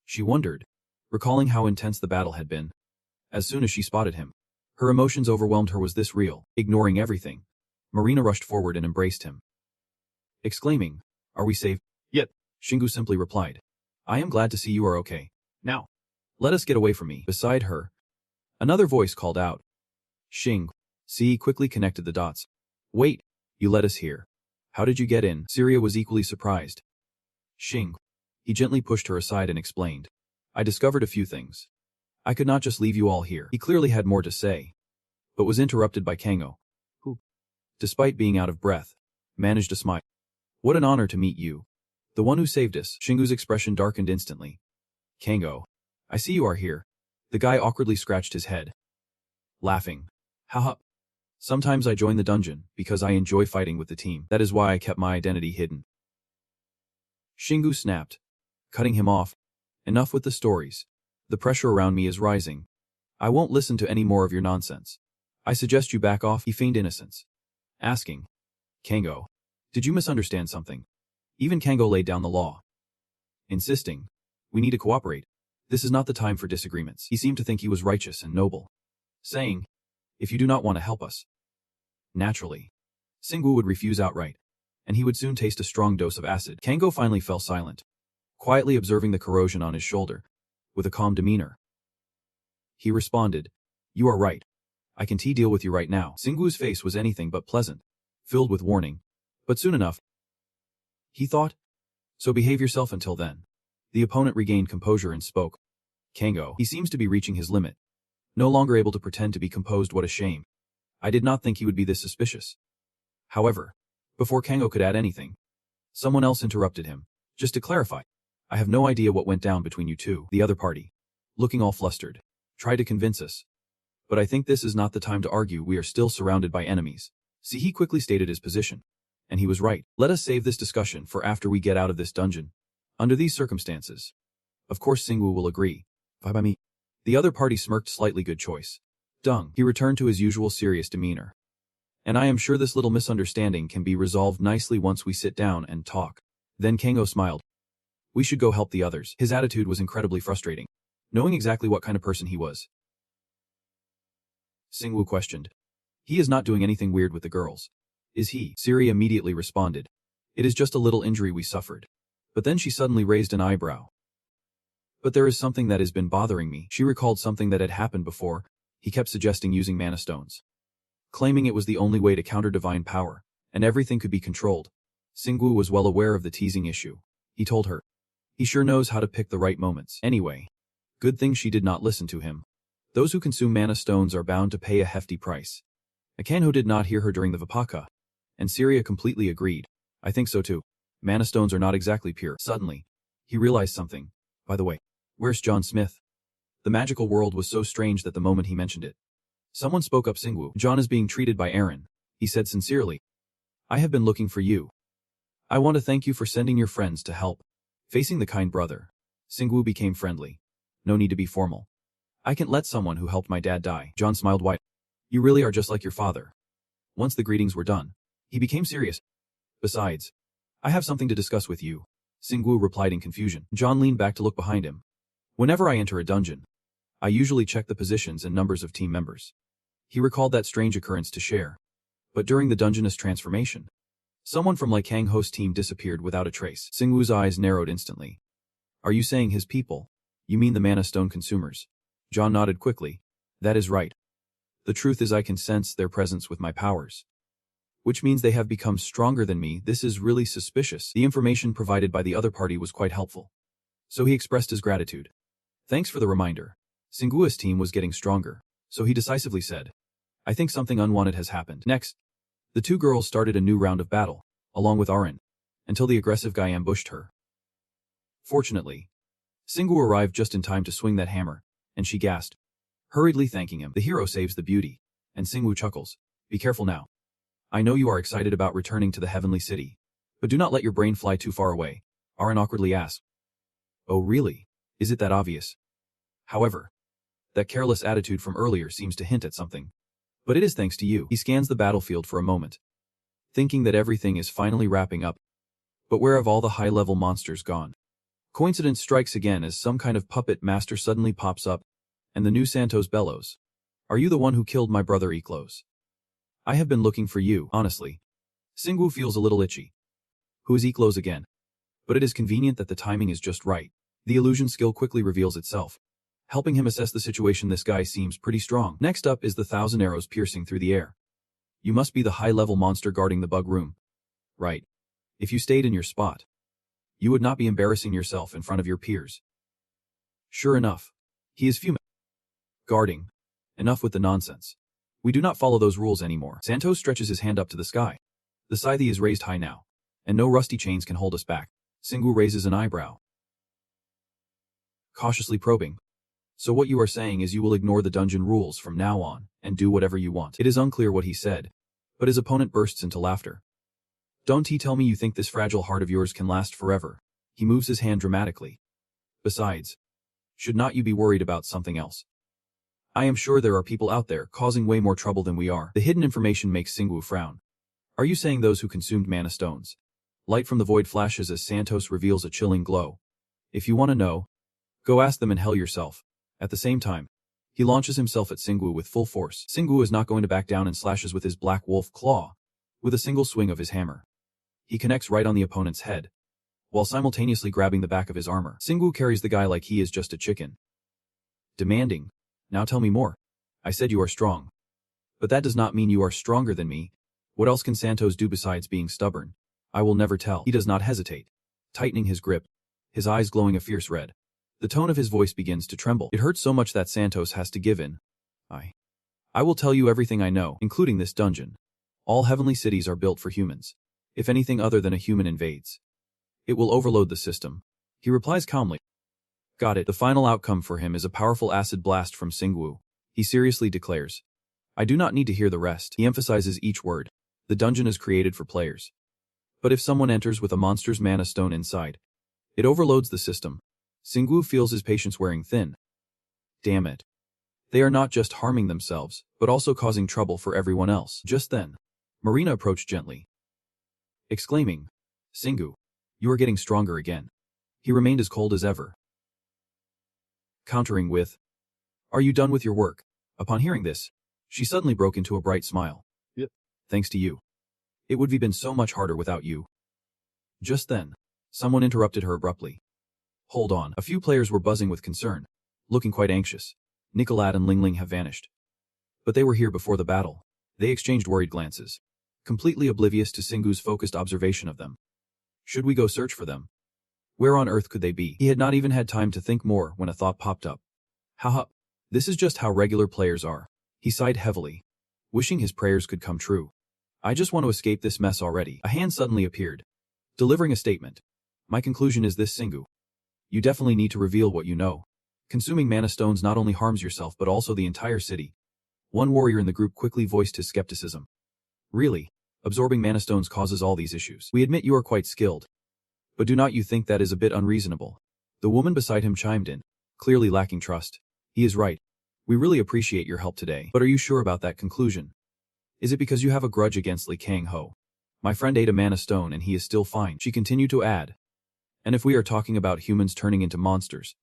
She wondered, recalling how intense the battle had been. As soon as she spotted him, her emotions overwhelmed her. Was this real? Ignoring everything, Marina rushed forward and embraced him, exclaiming, Are we safe? Yet, Xinggu simply replied, I am glad to see you are okay. Now, let us get away from me. Beside her, another voice called out. Xing, see, quickly connected the dots. Wait, you let us here. How did you get in? Syria was equally surprised. Xing. He gently pushed her aside and explained. I discovered a few things. I could not just leave you all here. He clearly had more to say, but was interrupted by Kango, who, despite being out of breath, managed to smile. What an honor to meet you. The one who saved us. Xinggu's expression darkened instantly. Kango, I see you are here. The guy awkwardly scratched his head, laughing. Haha. Sometimes I join the dungeon because I enjoy fighting with the team. That is why I kept my identity hidden. Xinggu snapped, cutting him off. Enough with the stories. The pressure around me is rising. I won't listen to any more of your nonsense. I suggest you back off. He feigned innocence, asking, Kango, did you misunderstand something? Even Kango laid down the law, insisting, we need to cooperate. This is not the time for disagreements. He seemed to think he was righteous and noble, saying, if you do not want to help us. Naturally, Xinggu would refuse outright, and he would soon taste a strong dose of acid. Kango finally fell silent, quietly observing the corrosion on his shoulder, with a calm demeanor. He responded, you are right. I can deal with you right now. Singwoo's face was anything but pleasant, filled with warning. But soon enough, he thought. So behave yourself until then. The opponent regained composure and spoke. Kango, he seems to be reaching his limit. No longer able to pretend to be composed, what a shame. I did not think he would be this suspicious. However, before Kango could add anything, someone else interrupted him. Just to clarify, I have no idea what went down between you two. The other party, looking all flustered, tried to convince us. But I think this is not the time to argue. We are still surrounded by enemies. See, he quickly stated his position. And he was right. Let us save this discussion for after we get out of this dungeon. Under these circumstances. Of course Singwoo will agree. Fine by me. The other party smirked slightly. Good choice. Dung. He returned to his usual serious demeanor. And I am sure this little misunderstanding can be resolved nicely once we sit down and talk. Then Kango smiled. We should go help the others. His attitude was incredibly frustrating. Knowing exactly what kind of person he was. Singwoo questioned. He is not doing anything weird with the girls. Is he? Siri immediately responded. It is just a little injury we suffered. But then she suddenly raised an eyebrow. But there is something that has been bothering me. She recalled something that had happened before. He kept suggesting using mana stones, claiming it was the only way to counter divine power, and everything could be controlled. Singwoo was well aware of the teasing issue. He told her. He sure knows how to pick the right moments. Anyway, good thing she did not listen to him. Those who consume mana stones are bound to pay a hefty price. Akanho did not hear her during the Vipaka, and Syria completely agreed. I think so too. Mana stones are not exactly pure. Suddenly, he realized something. By the way, where's John Smith? The magical world was so strange that the moment he mentioned it. Someone spoke up. Singwoo. John is being treated by Aaron, he said sincerely. I have been looking for you. I want to thank you for sending your friends to help. Facing the kind brother, Singwoo became friendly. No need to be formal. I can't let someone who helped my dad die. John smiled wide. You really are just like your father. Once the greetings were done, he became serious. Besides, I have something to discuss with you. Singwoo replied in confusion. John leaned back to look behind him. Whenever I enter a dungeon, I usually check the positions and numbers of team members. He recalled that strange occurrence to share. But during the Dungeness transformation, someone from Lai Kang Ho's team disappeared without a trace. Singwoo's eyes narrowed instantly. Are you saying his people? You mean the mana stone consumers? John nodded quickly. That is right. The truth is I can sense their presence with my powers. Which means they have become stronger than me. This is really suspicious. The information provided by the other party was quite helpful. So he expressed his gratitude. Thanks for the reminder. Singwoo's team was getting stronger, so he decisively said, I think something unwanted has happened. Next, the two girls started a new round of battle, along with Arin, until the aggressive guy ambushed her. Fortunately, Singwoo arrived just in time to swing that hammer, and she gasped, hurriedly thanking him. The hero saves the beauty, and Singwoo chuckles. Be careful now. I know you are excited about returning to the heavenly city, but do not let your brain fly too far away. Arin awkwardly asked. Oh really? Is it that obvious? However, that careless attitude from earlier seems to hint at something. But it is thanks to you. He scans the battlefield for a moment, thinking that everything is finally wrapping up. But where have all the high-level monsters gone? Coincidence strikes again as some kind of puppet master suddenly pops up, and the new Santos bellows. Are you the one who killed my brother Eklos? I have been looking for you, honestly. Singwoo feels a little itchy. Who is Eklos again? But it is convenient that the timing is just right. The illusion skill quickly reveals itself, helping him assess the situation. This guy seems pretty strong. Next up is the 1,000 arrows piercing through the air. You must be the high-level monster guarding the bug room. Right. If you stayed in your spot, you would not be embarrassing yourself in front of your peers. Sure enough, he is fuming. Guarding. Enough with the nonsense. We do not follow those rules anymore. Santos stretches his hand up to the sky. The scythe is raised high now, and no rusty chains can hold us back. Singwoo raises an eyebrow, cautiously probing. So what you are saying is you will ignore the dungeon rules from now on, and do whatever you want. It is unclear what he said, but his opponent bursts into laughter. Don't tell me you think this fragile heart of yours can last forever. He moves his hand dramatically. Besides, should not you be worried about something else? I am sure there are people out there causing way more trouble than we are. The hidden information makes Singwoo frown. Are you saying those who consumed mana stones? Light from the void flashes as Santos reveals a chilling glow. If you want to know, go ask them and hell yourself. At the same time, he launches himself at Singwoo with full force. Singwoo is not going to back down and slashes with his black wolf claw, with a single swing of his hammer. He connects right on the opponent's head, while simultaneously grabbing the back of his armor. Singwoo carries the guy like he is just a chicken, demanding, now tell me more. I said you are strong. But that does not mean you are stronger than me. What else can Santos do besides being stubborn? I will never tell. He does not hesitate, tightening his grip, his eyes glowing a fierce red. The tone of his voice begins to tremble. It hurts so much that Santos has to give in. I will tell you everything I know, including this dungeon. All heavenly cities are built for humans. If anything other than a human invades, it will overload the system. He replies calmly. Got it. The final outcome for him is a powerful acid blast from Xingwu. He seriously declares. I do not need to hear the rest. He emphasizes each word. The dungeon is created for players. But if someone enters with a monster's mana stone inside, it overloads the system. Xingwu feels his patience wearing thin. Damn it. They are not just harming themselves, but also causing trouble for everyone else. Just then, Marina approached gently, exclaiming, Xingwu, you are getting stronger again. He remained as cold as ever, countering with, Are you done with your work? Upon hearing this, she suddenly broke into a bright smile. Yep. Thanks to you. It would have been so much harder without you. Just then, someone interrupted her abruptly. Hold on. A few players were buzzing with concern, looking quite anxious. Nicolad and Ling Ling have vanished. But they were here before the battle. They exchanged worried glances, completely oblivious to Xingwu's focused observation of them. Should we go search for them? Where on earth could they be? He had not even had time to think more when a thought popped up. Haha, this is just how regular players are. He sighed heavily, wishing his prayers could come true. I just want to escape this mess already. A hand suddenly appeared, delivering a statement. My conclusion is this, Xingwu. You definitely need to reveal what you know. Consuming mana stones not only harms yourself but also the entire city. One warrior in the group quickly voiced his skepticism. Really? Absorbing mana stones causes all these issues. We admit you are quite skilled. But do not you think that is a bit unreasonable? The woman beside him chimed in, clearly lacking trust. He is right. We really appreciate your help today. But are you sure about that conclusion? Is it because you have a grudge against Li Kang Ho? My friend ate a mana stone and he is still fine. She continued to add. And if we are talking about humans turning into monsters,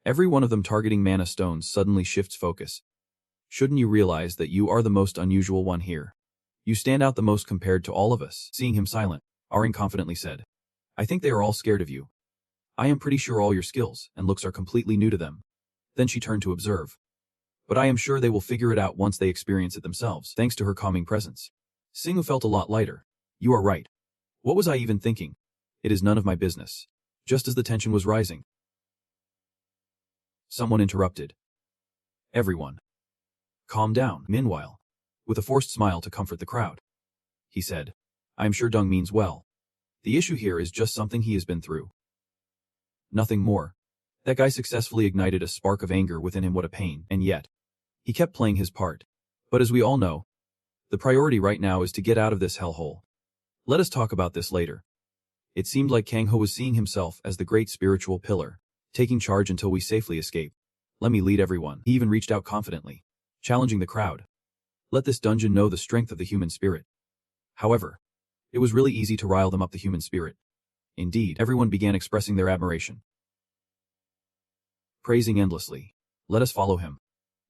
every one of them targeting mana stones suddenly shifts focus. Shouldn't you realize that you are the most unusual one here? You stand out the most compared to all of us. Seeing him silent, Arin confidently said. I think they are all scared of you. I am pretty sure all your skills and looks are completely new to them. Then she turned to observe. But I am sure they will figure it out once they experience it themselves, thanks to her calming presence. Xingwu felt a lot lighter. You are right. What was I even thinking? It is none of my business. Just as the tension was rising, someone interrupted. Everyone, calm down. Meanwhile, with a forced smile to comfort the crowd, he said, I am sure Deng means well. The issue here is just something he has been through. Nothing more. That guy successfully ignited a spark of anger within him. What a pain. And yet, he kept playing his part. But as we all know, the priority right now is to get out of this hellhole. Let us talk about this later. It seemed like Kang Ho was seeing himself as the great spiritual pillar, taking charge until we safely escape. Let me lead everyone. He even reached out confidently, challenging the crowd. Let this dungeon know the strength of the human spirit. However, it was really easy to rile them up, the human spirit. Indeed, everyone began expressing their admiration, praising endlessly. Let us follow him.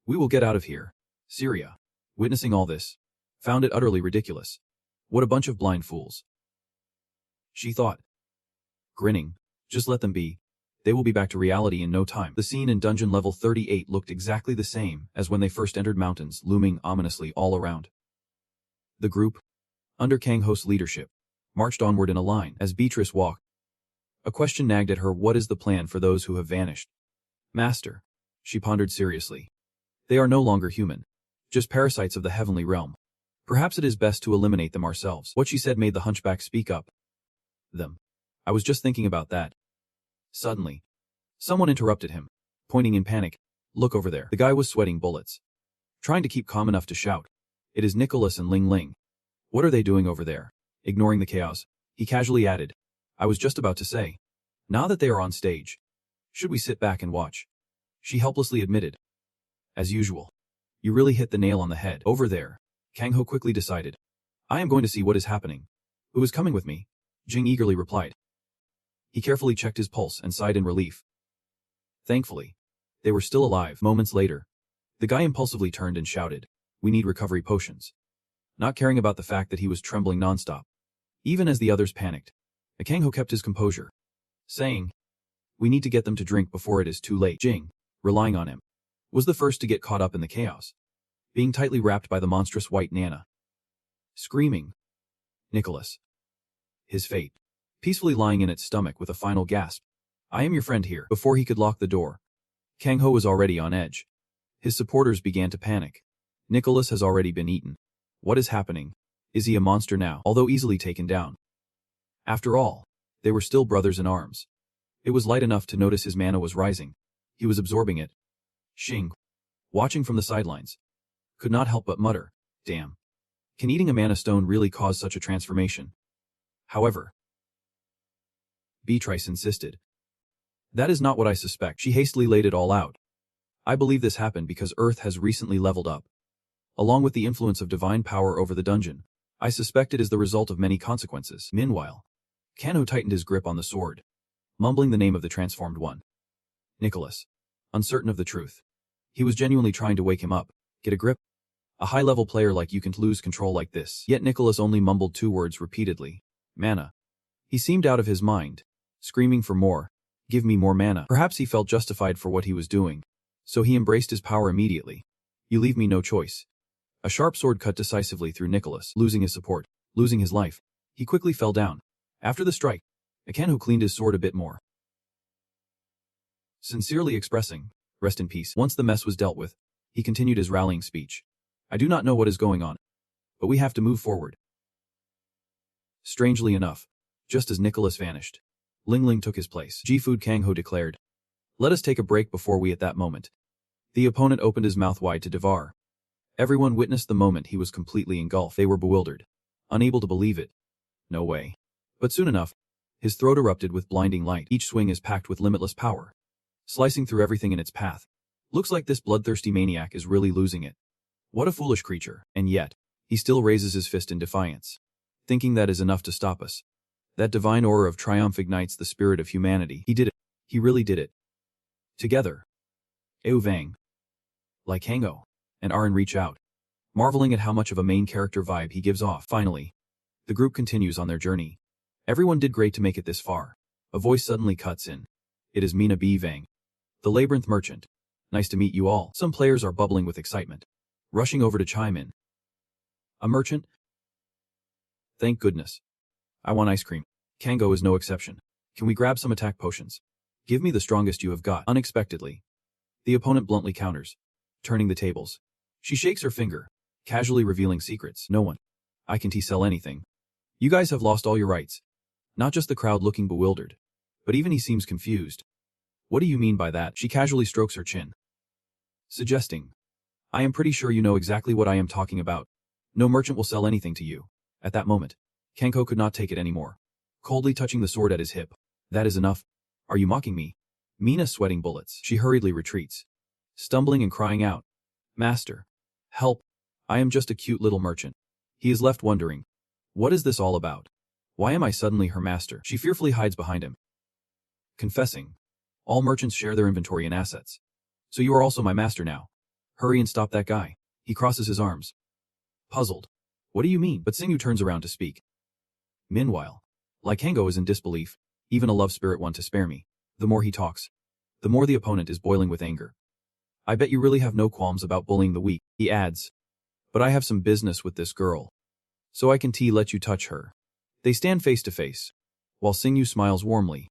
We will get out of here. Syria, witnessing all this, found it utterly ridiculous. What a bunch of blind fools, she thought, grinning. Just let them be. They will be back to reality in no time. The scene in dungeon level 38 looked exactly the same as when they first entered, mountains looming ominously all around. The group, under Kang Ho's leadership, marched onward in a line. As Beatrice walked, a question nagged at her. What is the plan for those who have vanished? Master, she pondered seriously. They are no longer human, just parasites of the heavenly realm. Perhaps it is best to eliminate them ourselves. What she said made the hunchback speak up. Them. I was just thinking about that. Suddenly, someone interrupted him, pointing in panic. Look over there. The guy was sweating bullets, trying to keep calm enough to shout. It is Nicholas and Ling Ling. What are they doing over there? Ignoring the chaos, he casually added. I was just about to say. Now that they are on stage, should we sit back and watch? She helplessly admitted. As usual. You really hit the nail on the head. Over there, Kang Ho quickly decided. I am going to see what is happening. Who is coming with me? Jing eagerly replied. He carefully checked his pulse and sighed in relief. Thankfully, they were still alive. Moments later, the guy impulsively turned and shouted, we need recovery potions. Not caring about the fact that he was trembling nonstop. Even as the others panicked, Kang Ho kept his composure, saying, we need to get them to drink before it is too late. Jing, relying on him, was the first to get caught up in the chaos. being tightly wrapped by the monstrous white Nana. Screaming. Nicholas. His fate. Peacefully lying in its stomach with a final gasp. I am your friend here. Before he could lock the door, Kang Ho was already on edge. His supporters began to panic. Nicholas has already been eaten. What is happening? Is he a monster now, although easily taken down? After all, they were still brothers in arms. It was light enough to notice his mana was rising. He was absorbing it. Xing, watching from the sidelines, could not help but mutter, damn. Can eating a mana stone really cause such a transformation? However, Beatrice insisted. That is not what I suspect. She hastily laid it all out. I believe this happened because Earth has recently leveled up. Along with the influence of divine power over the dungeon, I suspect it is the result of many consequences. Meanwhile, Kano tightened his grip on the sword, mumbling the name of the transformed one. Nicholas. Uncertain of the truth. He was genuinely trying to wake him up. Get a grip? A high-level player like you can't lose control like this. Yet Nicholas only mumbled 2 words repeatedly. Mana. He seemed out of his mind, screaming for more. Give me more mana. Perhaps he felt justified for what he was doing, so he embraced his power immediately. You leave me no choice. A sharp sword cut decisively through Nicholas, losing his support, losing his life. He quickly fell down. After the strike, Akano cleaned his sword a bit more, sincerely expressing, rest in peace. Once the mess was dealt with, he continued his rallying speech. I do not know what is going on, but we have to move forward. Strangely enough, just as Nicholas vanished, Ling Ling took his place. Ji-Food Kang Ho declared, let us take a break before we at that moment. The opponent opened his mouth wide to devour. Everyone witnessed the moment he was completely engulfed. They were bewildered, unable to believe it. No way. But soon enough, his throat erupted with blinding light. Each swing is packed with limitless power, slicing through everything in its path. Looks like this bloodthirsty maniac is really losing it. What a foolish creature, and yet, he still raises his fist in defiance, thinking that is enough to stop us. That divine aura of triumph ignites the spirit of humanity. He did it. He really did it. Together, Eu Vang, like Hango, and Arin reach out, marveling at how much of a main character vibe he gives off. Finally, the group continues on their journey. Everyone did great to make it this far. A voice suddenly cuts in. It is Mina B. Vang, the Labyrinth Merchant. Nice to meet you all. Some players are bubbling with excitement, rushing over to chime in. A merchant? Thank goodness. I want ice cream. Kango is no exception. Can we grab some attack potions? Give me the strongest you have got. Unexpectedly, the opponent bluntly counters, turning the tables. She shakes her finger, casually revealing secrets. No one. I can sell anything. You guys have lost all your rights. Not just the crowd looking bewildered, but even he seems confused. What do you mean by that? She casually strokes her chin, suggesting, I am pretty sure you know exactly what I am talking about. No merchant will sell anything to you. At that moment, Kanko could not take it anymore, coldly touching the sword at his hip. That is enough. Are you mocking me? Mina sweating bullets. She hurriedly retreats, stumbling and crying out, Master, help. I am just a cute little merchant. He is left wondering, what is this all about? Why am I suddenly her master? She fearfully hides behind him, confessing, all merchants share their inventory and assets. So you are also my master now. Hurry and stop that guy. He crosses his arms, puzzled. What do you mean? But Singyu turns around to speak. Meanwhile, Lycango is in disbelief. Even a love spirit want to spare me. The more he talks, the more the opponent is boiling with anger. I bet you really have no qualms about bullying the weak, he adds. But I have some business with this girl, so I can let you touch her. They stand face to face, while Singyu smiles warmly,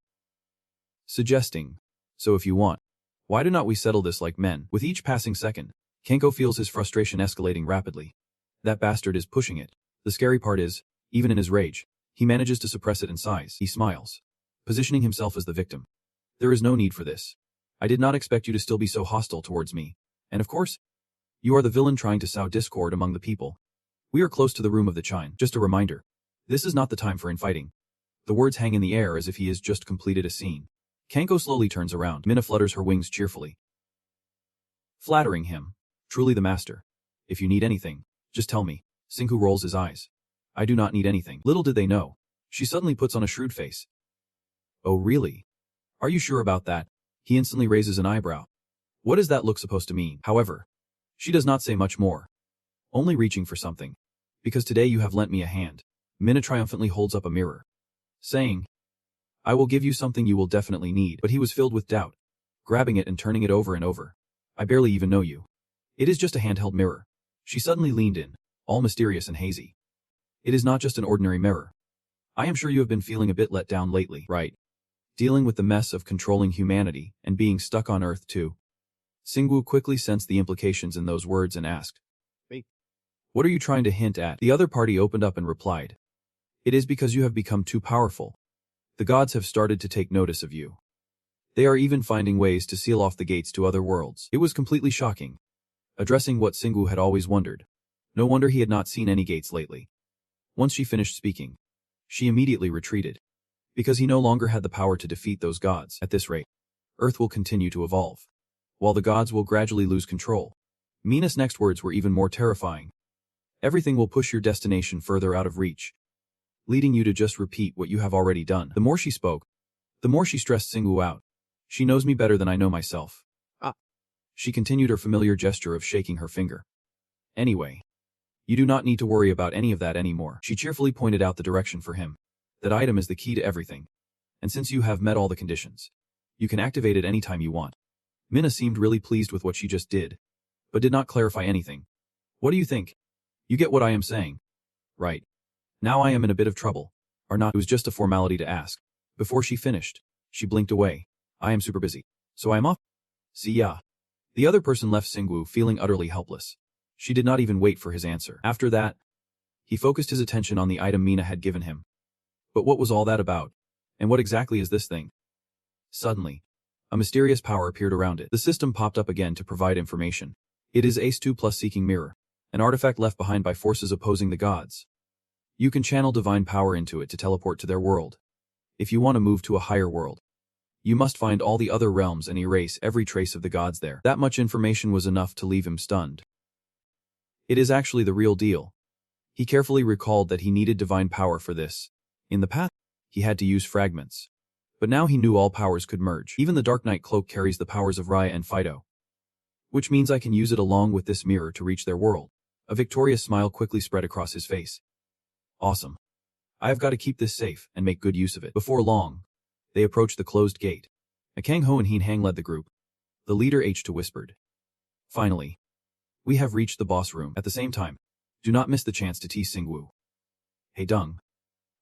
suggesting, so if you want, why do not we settle this like men? With each passing second, Kenko feels his frustration escalating rapidly. That bastard is pushing it. The scary part is, even in his rage, he manages to suppress it in size. He smiles, positioning himself as the victim. There is no need for this. I did not expect you to still be so hostile towards me. And of course, you are the villain trying to sow discord among the people. We are close to the room of the Chine. Just a reminder. This is not the time for infighting. The words hang in the air as if he has just completed a scene. Kanko slowly turns around. Mina flutters her wings cheerfully, flattering him. Truly the master. If you need anything, just tell me. Sinku rolls his eyes. I do not need anything. Little did they know. She suddenly puts on a shrewd face. Oh really? Are you sure about that? He instantly raises an eyebrow. What is that look supposed to mean? However, she does not say much more. Only reaching for something. Because today you have lent me a hand. Mina triumphantly holds up a mirror, saying, I will give you something you will definitely need. But he was filled with doubt, grabbing it and turning it over and over. I barely even know you. It is just a handheld mirror. She suddenly leaned in, all mysterious and hazy. It is not just an ordinary mirror. I am sure you have been feeling a bit let down lately, right? Dealing with the mess of controlling humanity and being stuck on Earth too. Singwoo quickly sensed the implications in those words and asked, "Wait, what are you trying to hint at?" The other party opened up and replied, "It is because you have become too powerful. The gods have started to take notice of you. They are even finding ways to seal off the gates to other worlds." It was completely shocking, addressing what Singwoo had always wondered. No wonder he had not seen any gates lately. Once she finished speaking, she immediately retreated, because he no longer had the power to defeat those gods. At this rate, Earth will continue to evolve, while the gods will gradually lose control. Mina's next words were even more terrifying. Everything will push your destination further out of reach, leading you to just repeat what you have already done. The more she spoke, the more she stressed Singwoo out. She knows me better than I know myself. She continued her familiar gesture of shaking her finger. Anyway, you do not need to worry about any of that anymore. She cheerfully pointed out the direction for him. That item is the key to everything. And since you have met all the conditions, you can activate it anytime you want. Mina seemed really pleased with what she just did, but did not clarify anything. What do you think? You get what I am saying? Right. Now I am in a bit of trouble. Or not? It was just a formality to ask. Before she finished, she blinked away. I am super busy. So I am off. See ya. The other person left Singwoo feeling utterly helpless. She did not even wait for his answer. After that, he focused his attention on the item Mina had given him. But what was all that about? And what exactly is this thing? Suddenly, a mysterious power appeared around it. The system popped up again to provide information. It is Ace 2 plus Seeking Mirror, an artifact left behind by forces opposing the gods. You can channel divine power into it to teleport to their world. If you want to move to a higher world, you must find all the other realms and erase every trace of the gods there. That much information was enough to leave him stunned. It is actually the real deal. He carefully recalled that he needed divine power for this. In the past, he had to use fragments. But now he knew all powers could merge. Even the Dark Knight cloak carries the powers of Raya and Fido. Which means I can use it along with this mirror to reach their world. A victorious smile quickly spread across his face. Awesome. I have got to keep this safe and make good use of it. Before long, they approached the closed gate. Kang Ho and Heen Hang led the group. The leader H2 whispered, "Finally, we have reached the boss room." At the same time, do not miss the chance to tease Singwoo. "Hey Dung,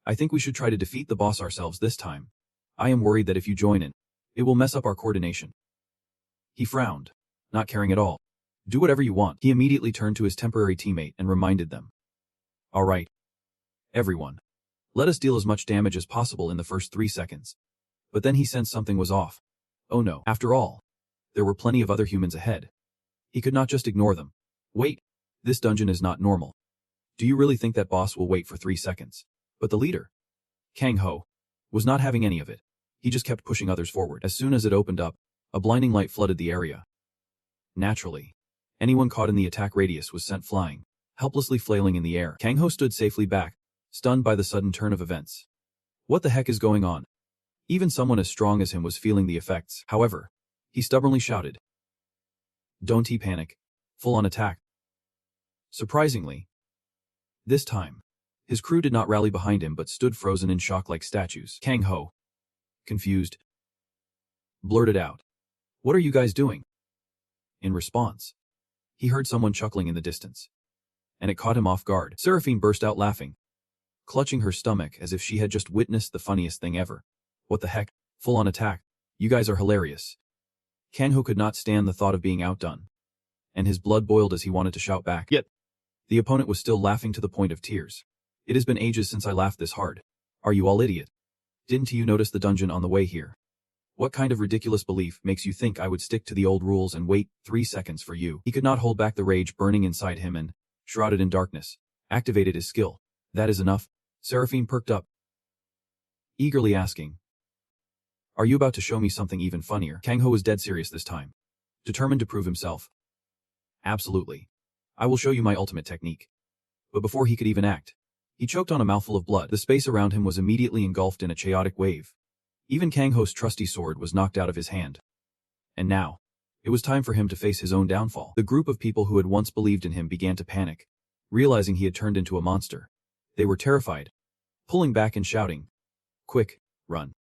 I think we should try to defeat the boss ourselves this time. I am worried that if you join in, it will mess up our coordination." He frowned, not caring at all. "Do whatever you want." He immediately turned to his temporary teammate and reminded them. "All right, everyone. Let us deal as much damage as possible in the first 3 seconds. But then he sensed something was off. Oh no. After all, there were plenty of other humans ahead. He could not just ignore them. Wait, this dungeon is not normal. Do you really think that boss will wait for 3 seconds? But the leader, Kang Ho, was not having any of it. He just kept pushing others forward. As soon as it opened up, a blinding light flooded the area. Naturally, anyone caught in the attack radius was sent flying, helplessly flailing in the air. Kang Ho stood safely back, stunned by the sudden turn of events. What the heck is going on? Even someone as strong as him was feeling the effects. However, he stubbornly shouted, "Don't panic. Full-on attack." Surprisingly, this time, his crew did not rally behind him but stood frozen in shock like statues. Kang Ho, confused, blurted out, "What are you guys doing?" In response, he heard someone chuckling in the distance, and it caught him off guard. Seraphine burst out laughing, clutching her stomach as if she had just witnessed the funniest thing ever. "What the heck? Full-on attack. You guys are hilarious." Kang Ho could not stand the thought of being outdone, and his blood boiled as he wanted to shout back. Yet, the opponent was still laughing to the point of tears. "It has been ages since I laughed this hard. Are you all idiot? Didn't you notice the dungeon on the way here? What kind of ridiculous belief makes you think I would stick to the old rules and wait 3 seconds for you?" He could not hold back the rage burning inside him and, shrouded in darkness, activated his skill. "That is enough?" Seraphine perked up, eagerly asking, "Are you about to show me something even funnier?" Kang Ho was dead serious this time, determined to prove himself. "Absolutely. I will show you my ultimate technique." But before he could even act, he choked on a mouthful of blood. The space around him was immediately engulfed in a chaotic wave. Even Kang Ho's trusty sword was knocked out of his hand. And now, it was time for him to face his own downfall. The group of people who had once believed in him began to panic, realizing he had turned into a monster. They were terrified, pulling back and shouting, "Quick, run.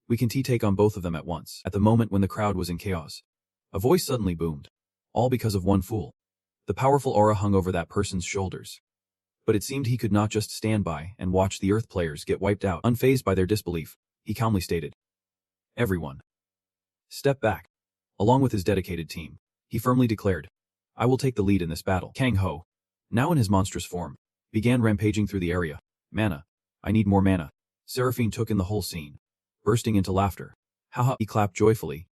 We can take on both of them at once." At the moment when the crowd was in chaos, a voice suddenly boomed. "All because of one fool. The powerful aura hung over that person's shoulders. But it seemed he could not just stand by and watch the Earth players get wiped out. Unfazed by their disbelief, he calmly stated, "Everyone, step back." Along with his dedicated team, he firmly declared, "I will take the lead in this battle." Kang Ho, now in his monstrous form, began rampaging through the area. "Mana. I need more mana." Seraphine took in the whole scene, bursting into laughter. "Haha," he clapped joyfully,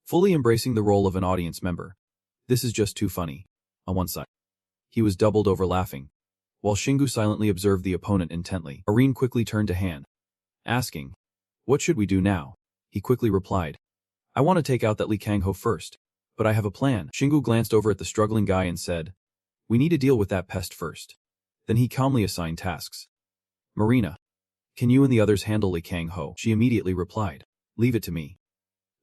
fully embracing the role of an audience member. "This is just too funny." On one side, he was doubled over laughing, while Shingu silently observed the opponent intently. Irene quickly turned to Han, asking, "What should we do now?" He quickly replied, "I want to take out that Lee Kang-ho first, but I have a plan." Shingu glanced over at the struggling guy and said, "We need to deal with that pest first." Then he calmly assigned tasks. "Marina, can you and the others handle Lee Kang-ho?" She immediately replied, "Leave it to me."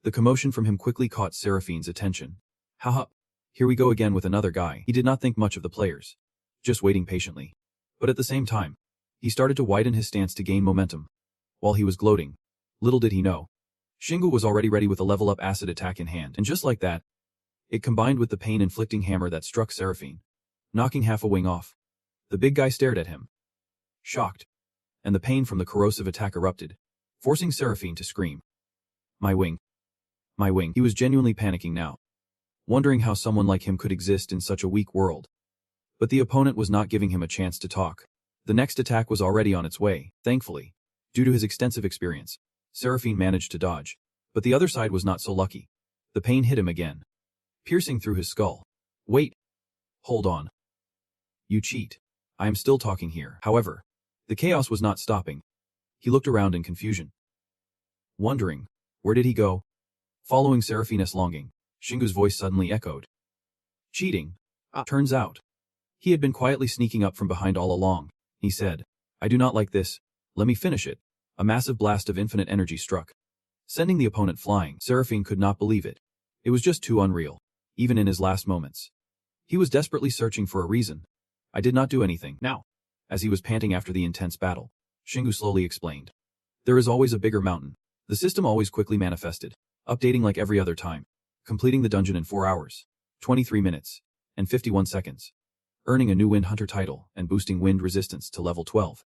The commotion from him quickly caught Seraphine's attention. "Haha, here we go again with another guy." He did not think much of the players, just waiting patiently. But at the same time, he started to widen his stance to gain momentum. While he was gloating, little did he know, Shingu was already ready with a level-up acid attack in hand. And just like that, it combined with the pain-inflicting hammer that struck Seraphine, knocking half a wing off. The big guy stared at him, shocked, and the pain from the corrosive attack erupted, forcing Seraphine to scream. My wing. My wing." He was genuinely panicking now, wondering how someone like him could exist in such a weak world. But the opponent was not giving him a chance to talk. The next attack was already on its way. Thankfully, due to his extensive experience, Seraphine managed to dodge. But the other side was not so lucky. The pain hit him again, piercing through his skull. "Wait. Hold on. You cheat. I am still talking here." However, the chaos was not stopping. He looked around in confusion, wondering, where did he go? Following Seraphine's longing, Shingu's voice suddenly echoed. "Cheating. Turns out he had been quietly sneaking up from behind all along." He said, "I do not like this. Let me finish it." A massive blast of infinite energy struck, sending the opponent flying. Seraphine could not believe it. It was just too unreal, even in his last moments. He was desperately searching for a reason. "I did not do anything." Now, as he was panting after the intense battle, Shingu slowly explained, "There is always a bigger mountain." The system always quickly manifested, updating like every other time, completing the dungeon in 4 hours, 23 minutes, and 51 seconds, earning a new Wind Hunter title and boosting wind resistance to level 12.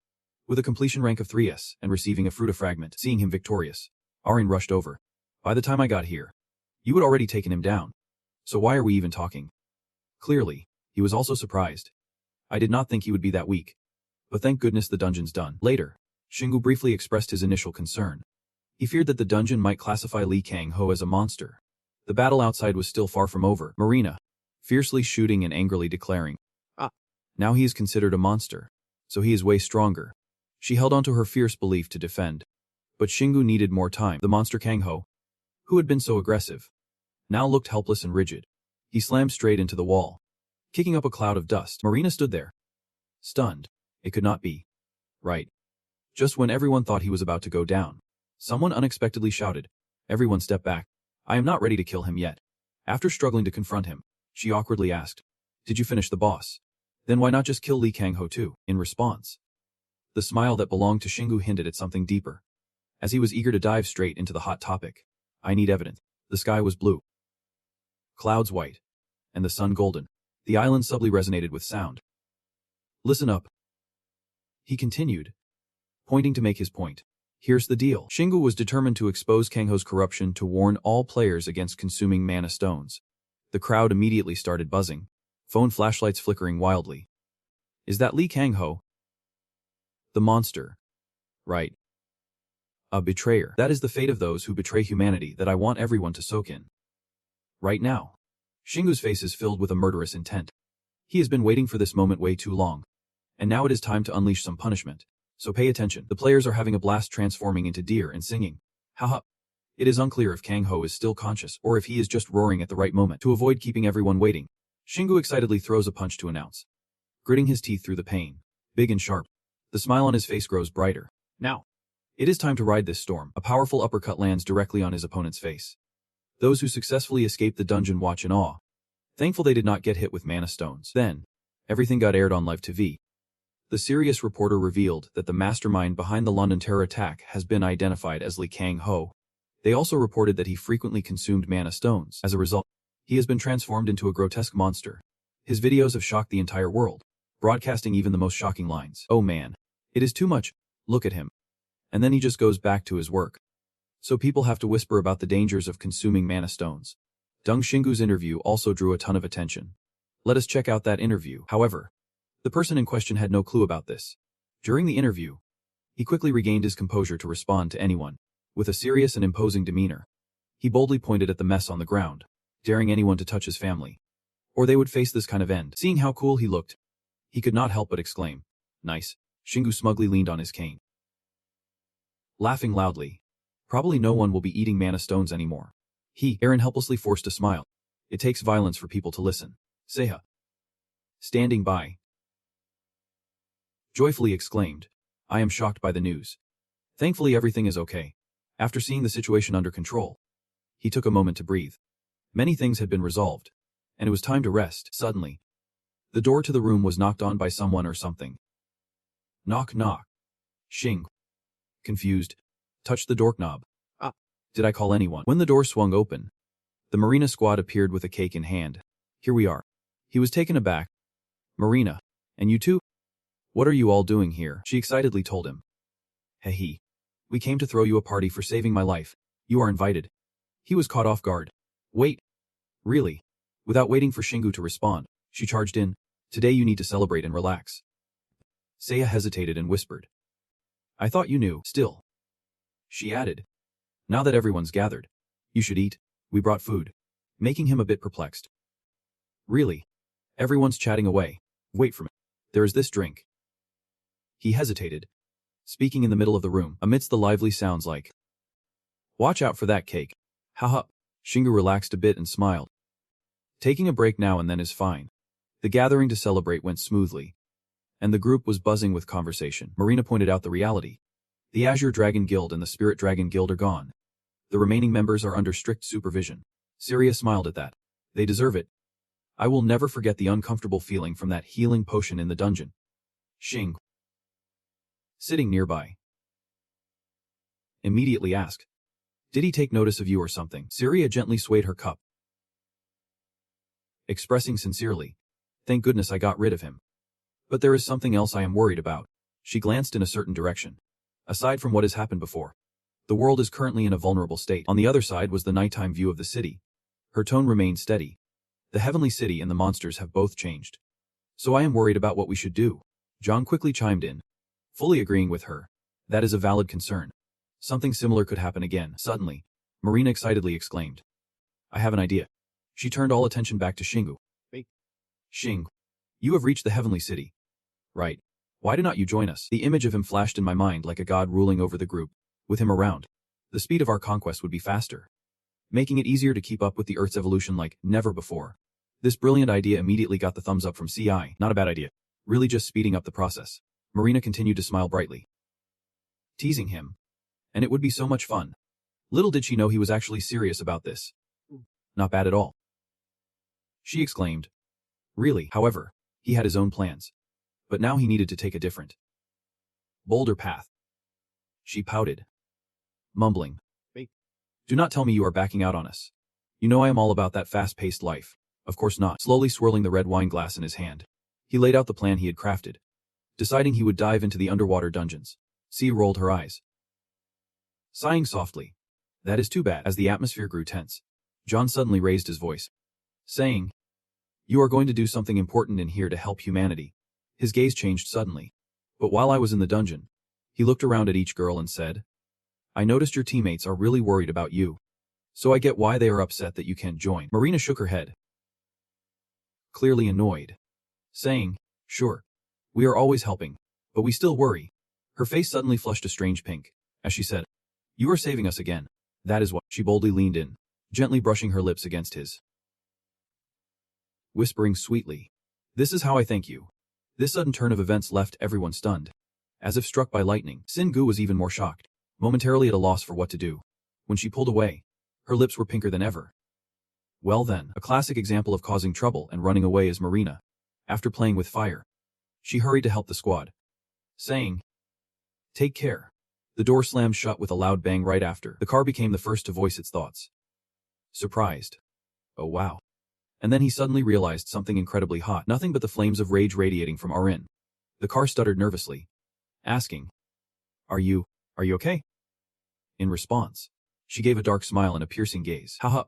With a completion rank of 3S and receiving a Fruta fragment. Seeing him victorious, Arin rushed over. "By the time I got here, you had already taken him down. So why are we even talking?" Clearly, he was also surprised. "I did not think he would be that weak. But thank goodness the dungeon's done." Later, Shingu briefly expressed his initial concern. He feared that the dungeon might classify Lee Kang-ho as a monster. The battle outside was still far from over. Marina, fiercely shooting and angrily declaring, now he is considered a monster, so he is way stronger." She held onto her fierce belief to defend. But Shingu needed more time. The monster Kang-ho, who had been so aggressive, now looked helpless and rigid. He slammed straight into the wall, kicking up a cloud of dust. Marina stood there, stunned. It could not be right. Just when everyone thought he was about to go down, someone unexpectedly shouted, "Everyone step back. I am not ready to kill him yet." After struggling to confront him, she awkwardly asked, "Did you finish the boss? Then why not just kill Lee Kang-ho too?" In response, the smile that belonged to Shingu hinted at something deeper, as he was eager to dive straight into the hot topic. "I need evidence." The sky was blue, clouds white, and the sun golden. The island subtly resonated with sound. "Listen up," he continued, pointing to make his point. "Here's the deal." Shingu was determined to expose Kang-ho's corruption to warn all players against consuming mana stones. The crowd immediately started buzzing, phone flashlights flickering wildly. "Is that Lee Kang-ho? The monster, right? A betrayer. That is the fate of those who betray humanity that I want everyone to soak in. Right now." Shingu's face is filled with a murderous intent. He has been waiting for this moment way too long. And now it is time to unleash some punishment. So pay attention. The players are having a blast transforming into deer and singing. Haha. It is unclear if Kang-ho is still conscious or if he is just roaring at the right moment. To avoid keeping everyone waiting, Shingu excitedly throws a punch to announce, gritting his teeth through the pain, big and sharp. The smile on his face grows brighter. Now, it is time to ride this storm. A powerful uppercut lands directly on his opponent's face. Those who successfully escaped the dungeon watch in awe, thankful they did not get hit with mana stones. Then, everything got aired on live TV. The serious reporter revealed that the mastermind behind the London terror attack has been identified as Lee Kang-ho. They also reported that he frequently consumed mana stones. As a result, he has been transformed into a grotesque monster. His videos have shocked the entire world, broadcasting even the most shocking lines. Oh man. It is too much. Look at him. And then he just goes back to his work. So people have to whisper about the dangers of consuming mana stones. Deng Xingu's interview also drew a ton of attention. Let us check out that interview. However, the person in question had no clue about this. During the interview, he quickly regained his composure to respond to anyone. With a serious and imposing demeanor, he boldly pointed at the mess on the ground, daring anyone to touch his family, or they would face this kind of end. Seeing how cool he looked, he could not help but exclaim, "Nice." Xingu smugly leaned on his cane, laughing loudly. Probably no one will be eating mana stones anymore. Aaron helplessly forced a smile. It takes violence for people to listen. Seha, standing by, joyfully exclaimed, "I am shocked by the news. Thankfully everything is okay." After seeing the situation under control, he took a moment to breathe. Many things had been resolved, and it was time to rest. Suddenly, the door to the room was knocked on by someone or something. Knock knock. Xing, confused, touched the doorknob. "Ah, did I call anyone?" When the door swung open, the Marina squad appeared with a cake in hand. "Here we are." He was taken aback. "Marina, and you too? What are you all doing here?" She excitedly told him. "Hey, we came to throw you a party for saving my life. You are invited." He was caught off guard. "Wait. Really?" Without waiting for Xingu to respond, she charged in. "Today you need to celebrate and relax." Seiya hesitated and whispered, "I thought you knew." "Still," she added, "now that everyone's gathered, you should eat. We brought food," making him a bit perplexed. "Really? Everyone's chatting away. Wait for me. There is this drink." He hesitated, speaking in the middle of the room, amidst the lively sounds like, "Watch out for that cake." Haha. Xingu relaxed a bit and smiled. Taking a break now and then is fine. The gathering to celebrate went smoothly, and the group was buzzing with conversation. Marina pointed out the reality. The Azure Dragon Guild and the Spirit Dragon Guild are gone. The remaining members are under strict supervision. Syria smiled at that. They deserve it. I will never forget the uncomfortable feeling from that healing potion in the dungeon. Xing, sitting nearby, immediately asked, "Did he take notice of you or something?" Syria gently swayed her cup, expressing sincerely, "Thank goodness I got rid of him. But there is something else I am worried about." She glanced in a certain direction. "Aside from what has happened before, the world is currently in a vulnerable state." On the other side was the nighttime view of the city. Her tone remained steady. "The heavenly city and the monsters have both changed. So I am worried about what we should do." John quickly chimed in, fully agreeing with her. "That is a valid concern. Something similar could happen again." Suddenly, Marina excitedly exclaimed, "I have an idea." She turned all attention back to Xingu. "Wait. Xing, you have reached the heavenly city. Right. Why do not you join us?" The image of him flashed in my mind like a god ruling over the group. With him around, the speed of our conquest would be faster, making it easier to keep up with the Earth's evolution like never before. This brilliant idea immediately got the thumbs up from CI. Not a bad idea. Really just speeding up the process. Marina continued to smile brightly, teasing him. And it would be so much fun. Little did she know he was actually serious about this. Not bad at all, she exclaimed. Really, however, he had his own plans. But now he needed to take a different, bolder path. She pouted, mumbling, "Wait. Do not tell me you are backing out on us. You know I am all about that fast-paced life." "Of course not." Slowly swirling the red wine glass in his hand, he laid out the plan he had crafted, deciding he would dive into the underwater dungeons. Sia rolled her eyes, sighing softly. "That is too bad." As the atmosphere grew tense, John suddenly raised his voice, saying, "You are going to do something important in here to help humanity." His gaze changed suddenly. "But while I was in the dungeon," he looked around at each girl and said, "I noticed your teammates are really worried about you. So I get why they are upset that you can't join." Marina shook her head, clearly annoyed, saying, "Sure, we are always helping, but we still worry." Her face suddenly flushed a strange pink, as she said, "You are saving us again. That is why." She boldly leaned in, gently brushing her lips against his, whispering sweetly, "This is how I thank you." This sudden turn of events left everyone stunned, as if struck by lightning. Sin Gu was even more shocked, momentarily at a loss for what to do. When she pulled away, her lips were pinker than ever. Well then, a classic example of causing trouble and running away is Marina. After playing with fire, she hurried to help the squad, saying, "Take care." The door slammed shut with a loud bang right after. The car became the first to voice its thoughts. Surprised. "Oh wow. And then he suddenly realized something incredibly hot, nothing but the flames of rage radiating from Arin. The car stuttered nervously, asking, Are you okay? In response, she gave a dark smile and a piercing gaze. Haha.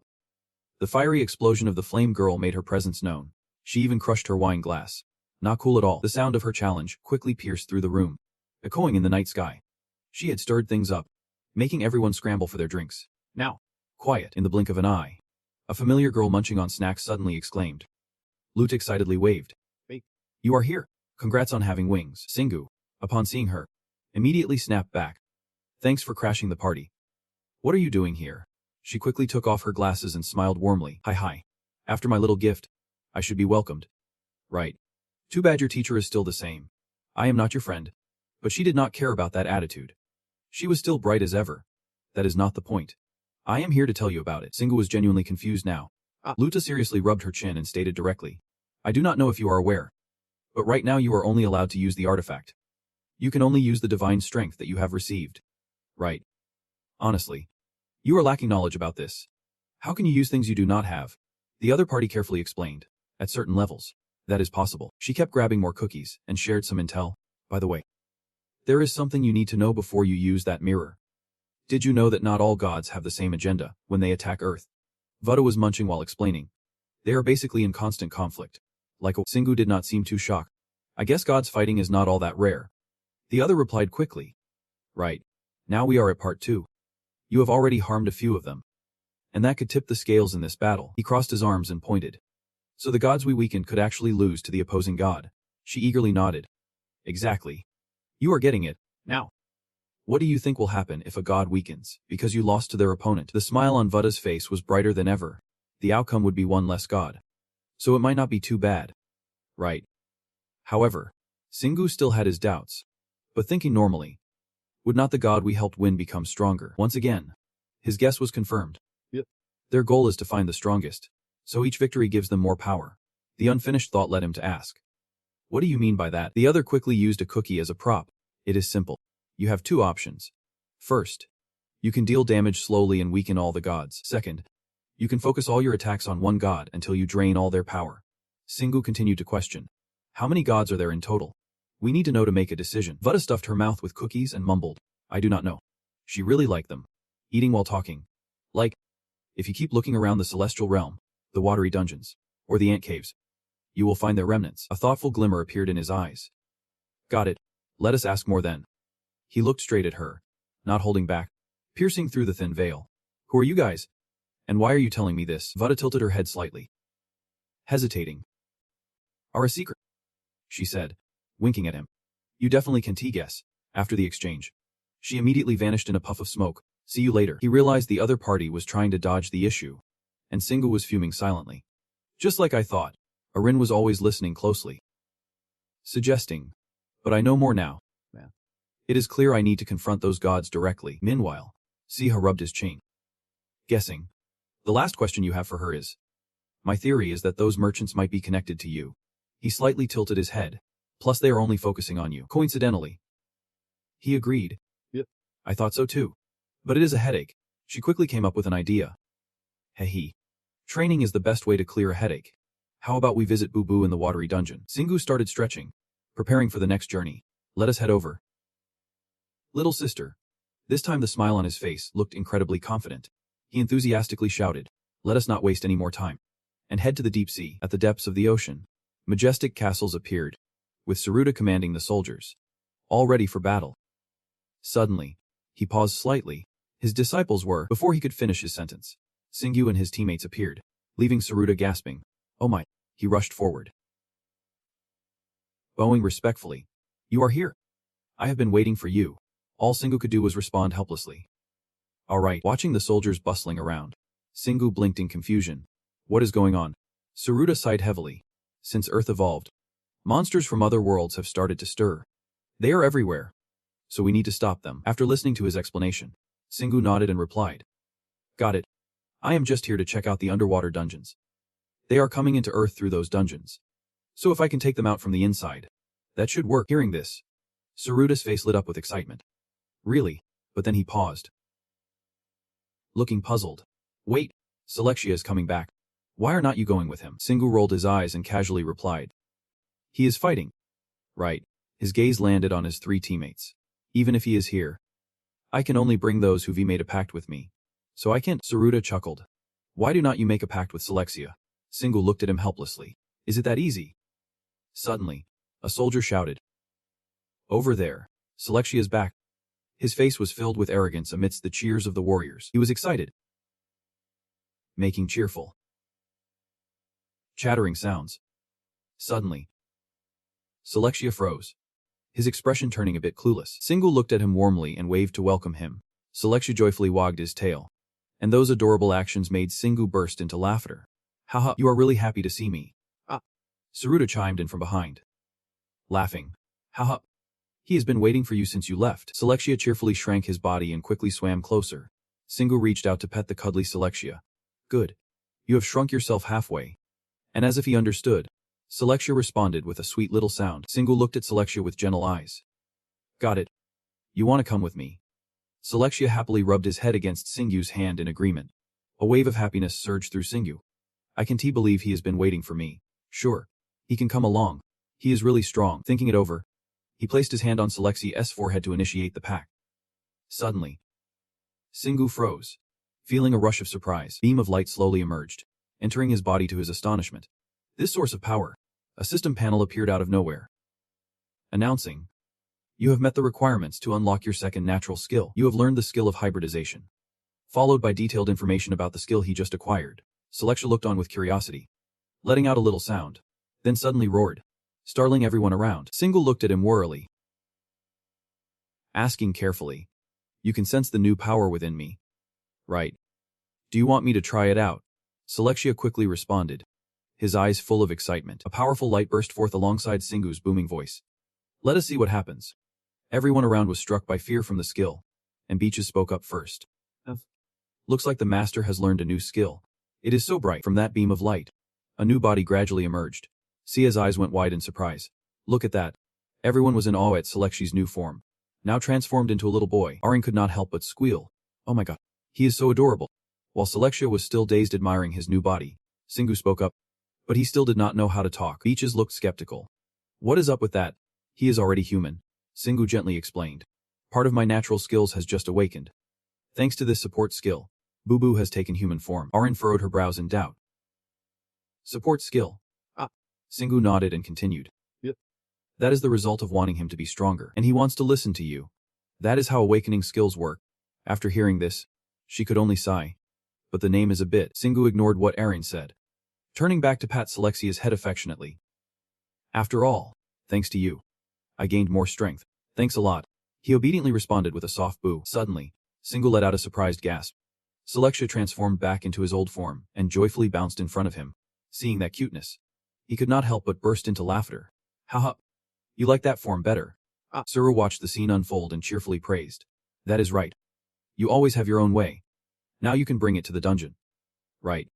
The fiery explosion of the flame girl made her presence known. She even crushed her wine glass. Not cool at all. The sound of her challenge quickly pierced through the room, echoing in the night sky. She had stirred things up, making everyone scramble for their drinks. Now, quiet. In the blink of an eye, a familiar girl munching on snacks suddenly exclaimed. Lut excitedly waved. Hey, you are here. Congrats on having wings. Singu, upon seeing her, immediately snapped back. Thanks for crashing the party. What are you doing here? She quickly took off her glasses and smiled warmly. Hi. After my little gift, I should be welcomed. Right. Too bad your teacher is still the same. I am not your friend. But she did not care about that attitude. She was still bright as ever. That is not the point. I am here to tell you about it. Singu was genuinely confused now. Luta seriously rubbed her chin and stated directly. I do not know if you are aware, but right now you are only allowed to use the artifact. You can only use the divine strength that you have received. Right. Honestly, you are lacking knowledge about this. How can you use things you do not have? The other party carefully explained. At certain levels, that is possible. She kept grabbing more cookies and shared some intel. By the way, there is something you need to know before you use that mirror. Did you know that not all gods have the same agenda when they attack Earth? Vada was munching while explaining. They are basically in constant conflict. Singu did not seem too shocked. I guess gods fighting is not all that rare. The other replied quickly. Right. Now we are at part 2. You have already harmed a few of them. And that could tip the scales in this battle. He crossed his arms and pointed. So the gods we weakened could actually lose to the opposing god. She eagerly nodded. Exactly. You are getting it. Now, what do you think will happen if a god weakens because you lost to their opponent? The smile on Vada's face was brighter than ever. The outcome would be one less god. So it might not be too bad. Right. However, Singu still had his doubts. But thinking normally, would not the god we helped win become stronger? Once again, his guess was confirmed. Yep. Their goal is to find the strongest, so each victory gives them more power. The unfinished thought led him to ask. What do you mean by that? The other quickly used a cookie as a prop. It is simple. You have 2 options. First, you can deal damage slowly and weaken all the gods. Second, you can focus all your attacks on one god until you drain all their power. Singu continued to question. How many gods are there in total? We need to know to make a decision. Vada stuffed her mouth with cookies and mumbled. I do not know. She really liked them. Eating while talking. If you keep looking around the celestial realm, the watery dungeons, or the ant caves, you will find their remnants. A thoughtful glimmer appeared in his eyes. Got it. Let us ask more then. He looked straight at her, not holding back, piercing through the thin veil. Who are you guys? And why are you telling me this? Vada tilted her head slightly, hesitating. Are a secret, she said, winking at him. You definitely can guess. After the exchange, she immediately vanished in a puff of smoke. See you later. He realized the other party was trying to dodge the issue, and Singu was fuming silently. Just like I thought, Arin was always listening closely, suggesting, but I know more now. It is clear I need to confront those gods directly. Meanwhile, Siha rubbed his chin. Guessing. The last question you have for her is. My theory is that those merchants might be connected to you. He slightly tilted his head. Plus they are only focusing on you. Coincidentally. He agreed. Yep. I thought so too. But it is a headache. She quickly came up with an idea. Hey. Training is the best way to clear a headache. How about we visit Boo Boo in the watery dungeon? Singu started stretching, preparing for the next journey. Let us head over. Little sister. This time the smile on his face looked incredibly confident. He enthusiastically shouted, let us not waste any more time, and head to the deep sea. At the depths of the ocean, majestic castles appeared, with Saruta commanding the soldiers, all ready for battle. Suddenly, he paused slightly. His disciples were, before he could finish his sentence, Singu and his teammates appeared, leaving Saruta gasping. Oh my. He rushed forward, bowing respectfully. You are here. I have been waiting for you. All Singu could do was respond helplessly. All right. Watching the soldiers bustling around, Singu blinked in confusion. What is going on? Saruta sighed heavily. Since Earth evolved, monsters from other worlds have started to stir. They are everywhere. So we need to stop them. After listening to his explanation, Singu nodded and replied. Got it. I am just here to check out the underwater dungeons. They are coming into Earth through those dungeons. So if I can take them out from the inside, that should work. Hearing this, Saruta's face lit up with excitement. Really? But then he paused, looking puzzled. Wait, Selexia is coming back. Why are not you going with him? Singu rolled his eyes and casually replied. He is fighting. Right. His gaze landed on his 3 teammates. Even if he is here, I can only bring those who've made a pact with me. So I can't. Saruta chuckled. Why do not you make a pact with Selexia? Singu looked at him helplessly. Is it that easy? Suddenly, a soldier shouted. Over there, Selexia's back. His face was filled with arrogance amidst the cheers of the warriors. He was excited, making cheerful, chattering sounds. Suddenly, Selexia froze, his expression turning a bit clueless. Singu looked at him warmly and waved to welcome him. Selexia joyfully wagged his tail, and those adorable actions made Singu burst into laughter. Haha, you are really happy to see me. Ah. Saruta chimed in from behind, laughing. Haha. He has been waiting for you since you left. Selexia cheerfully shrank his body and quickly swam closer. Singu reached out to pet the cuddly Selexia. Good. You have shrunk yourself halfway. And as if he understood, Selexia responded with a sweet little sound. Singu looked at Selexia with gentle eyes. Got it. You want to come with me? Selexia happily rubbed his head against Singu's hand in agreement. A wave of happiness surged through Singu. I can believe he has been waiting for me. Sure. He can come along. He is really strong. Thinking it over, he placed his hand on Selexia's forehead to initiate the pact. Suddenly, Singu froze, feeling a rush of surprise. Beam of light slowly emerged, entering his body to his astonishment. This source of power, a system panel appeared out of nowhere, announcing, you have met the requirements to unlock your second natural skill. You have learned the skill of hybridization. Followed by detailed information about the skill he just acquired. Selexia looked on with curiosity, letting out a little sound, then suddenly roared, startling everyone around. Singu looked at him warily, asking carefully, you can sense the new power within me, right? Do you want me to try it out? Selexia quickly responded, his eyes full of excitement. A powerful light burst forth alongside Singu's booming voice. Let us see what happens. Everyone around was struck by fear from the skill, and Beaches spoke up first. Looks like the master has learned a new skill. It is so bright. From that beam of light, a new body gradually emerged. Sia's eyes went wide in surprise. Look at that. Everyone was in awe at Selexi's new form. Now transformed into a little boy, Arin could not help but squeal. Oh my god. He is so adorable. While Selexia was still dazed admiring his new body, Singu spoke up. But he still did not know how to talk. Beaches looked skeptical. What is up with that? He is already human. Singu gently explained. Part of my natural skills has just awakened. Thanks to this support skill, Boo Boo has taken human form. Arin furrowed her brows in doubt. Support skill. Singu nodded and continued. Yep. That is the result of wanting him to be stronger, and he wants to listen to you. That is how awakening skills work. After hearing this, she could only sigh. But the name is a bit. Singu ignored what Arin said, turning back to pat Selexia's head affectionately. After all, thanks to you, I gained more strength. Thanks a lot. He obediently responded with a soft boo. Suddenly, Singu let out a surprised gasp. Selexia transformed back into his old form and joyfully bounced in front of him. Seeing that cuteness, he could not help but burst into laughter. Haha. You like that form better? Suru watched the scene unfold and cheerfully praised. That is right. You always have your own way. Now you can bring it to the dungeon. Right.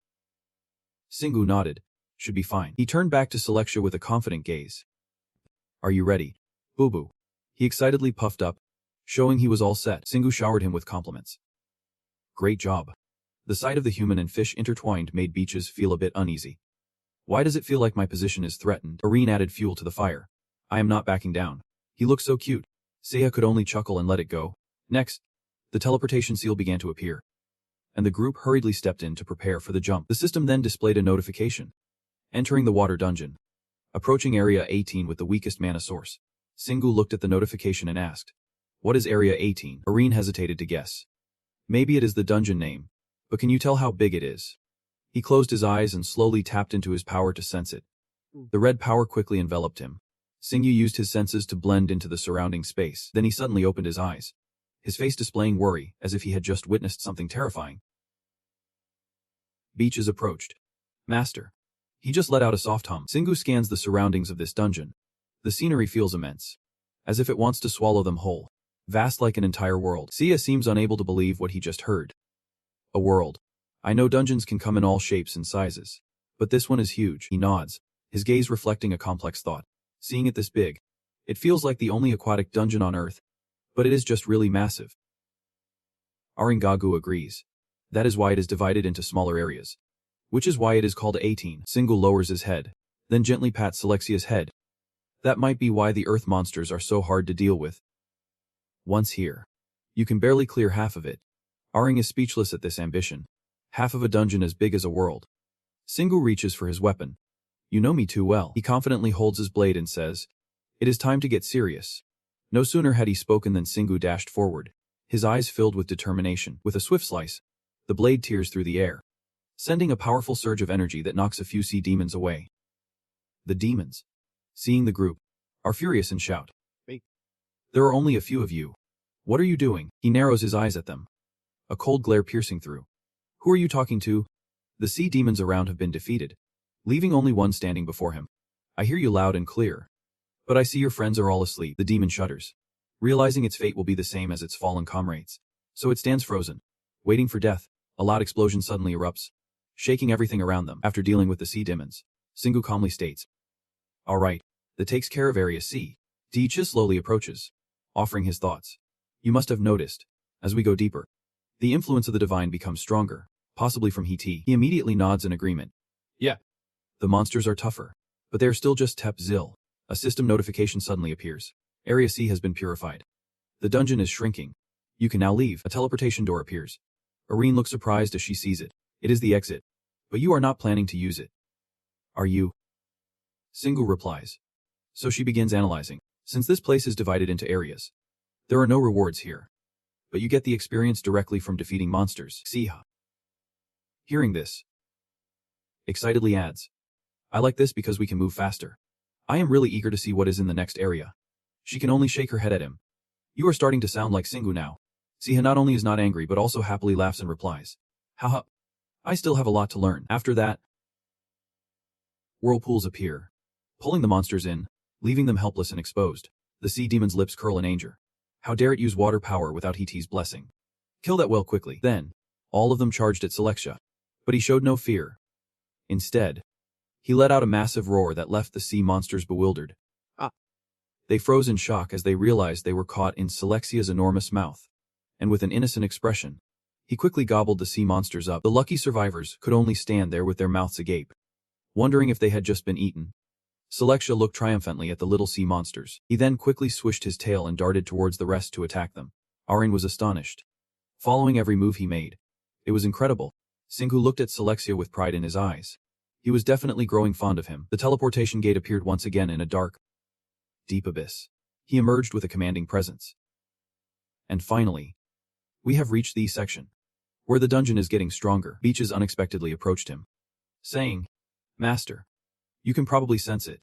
Singu nodded. Should be fine. He turned back to Selexia with a confident gaze. Are you ready, Boo Boo? He excitedly puffed up, showing he was all set. Singu showered him with compliments. Great job. The sight of the human and fish intertwined made Beaches feel a bit uneasy. Why does it feel like my position is threatened? Arin added fuel to the fire. I am not backing down. He looks so cute. Seiya could only chuckle and let it go. Next, the teleportation seal began to appear, and the group hurriedly stepped in to prepare for the jump. The system then displayed a notification. Entering the water dungeon. Approaching Area 18 with the weakest mana source. Singu looked at the notification and asked, what is Area 18? Arin hesitated to guess. Maybe it is the dungeon name, but can you tell how big it is? He closed his eyes and slowly tapped into his power to sense it. The red power quickly enveloped him. Singu used his senses to blend into the surrounding space. Then he suddenly opened his eyes, his face displaying worry as if he had just witnessed something terrifying. Beaches approached. Master. He just let out a soft hum. Singu scans the surroundings of this dungeon. The scenery feels immense, as if it wants to swallow them whole. Vast like an entire world. Sia seems unable to believe what he just heard. A world. I know dungeons can come in all shapes and sizes, but this one is huge. He nods, his gaze reflecting a complex thought. Seeing it this big, it feels like the only aquatic dungeon on Earth, but it is just really massive. Aringagu agrees. That is why it is divided into smaller areas. which is why it is called 18. Singu lowers his head, then gently pats Selexia's head. That might be why the earth monsters are so hard to deal with. Once here, you can barely clear half of it. Aring is speechless at this ambition. Half of a dungeon as big as a world. Singu reaches for his weapon. You know me too well. He confidently holds his blade and says, "It is time to get serious." No sooner had he spoken than Singu dashed forward, his eyes filled with determination. With a swift slice, the blade tears through the air, sending a powerful surge of energy that knocks a few sea demons away. The demons, seeing the group, are furious and shout, "Wait! There are only a few of you. What are you doing?" He narrows his eyes at them, a cold glare piercing through. "Who are you talking to?" The sea demons around have been defeated, leaving only one standing before him. "I hear you loud and clear. But I see your friends are all asleep." The demon shudders, realizing its fate will be the same as its fallen comrades. So it stands frozen, waiting for death. A loud explosion suddenly erupts, shaking everything around them. After dealing with the sea demons, Singu calmly states, "All right, that takes care of Area C." Dicha slowly approaches, offering his thoughts. "You must have noticed, as we go deeper, the influence of the divine becomes stronger, possibly from He. He immediately nods in agreement. "Yeah. The monsters are tougher, but they are still just Tep-Zil." A system notification suddenly appears. Area C has been purified. The dungeon is shrinking. You can now leave. A teleportation door appears. Irene looks surprised as she sees it. It is the exit. But you are not planning to use it. Are you? Singu replies. So she begins analyzing. Since this place is divided into areas, there are no rewards here. But you get the experience directly from defeating monsters. Siha. Hearing this, excitedly adds, "I like this because we can move faster. I am really eager to see what is in the next area." She can only shake her head at him. "You are starting to sound like Singu now." Siha not only is not angry but also happily laughs and replies, "Haha. I still have a lot to learn." After that, whirlpools appear, pulling the monsters in, leaving them helpless and exposed. The sea demon's lips curl in anger. How dare it use water power without Het's blessing? Kill that whale quickly. Then, all of them charged at Selexia. But he showed no fear. Instead, he let out a massive roar that left the sea monsters bewildered. They froze in shock as they realized they were caught in Selexia's enormous mouth. And with an innocent expression, he quickly gobbled the sea monsters up. The lucky survivors could only stand there with their mouths agape, wondering if they had just been eaten. Selexia looked triumphantly at the little sea monsters. He then quickly swished his tail and darted towards the rest to attack them. Arin was astonished, following every move he made. It was incredible. Singu looked at Selexia with pride in his eyes. He was definitely growing fond of him. The teleportation gate appeared once again in a dark, deep abyss. He emerged with a commanding presence. And finally, we have reached the section where the dungeon is getting stronger. Beaches unexpectedly approached him, saying, "Master, you can probably sense it.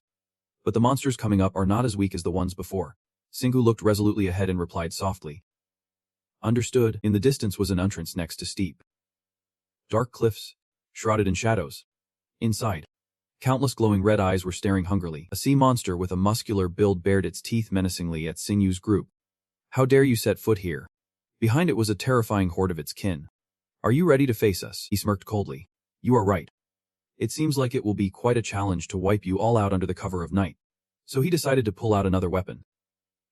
But the monsters coming up are not as weak as the ones before." Singu looked resolutely ahead and replied softly, "Understood." In the distance was an entrance next to steep, dark cliffs, shrouded in shadows. Inside, countless glowing red eyes were staring hungrily. A sea monster with a muscular build bared its teeth menacingly at Singu's group. "How dare you set foot here?" Behind it was a terrifying horde of its kin. "Are you ready to face us?" He smirked coldly. "You are right. It seems like it will be quite a challenge to wipe you all out under the cover of night." So he decided to pull out another weapon.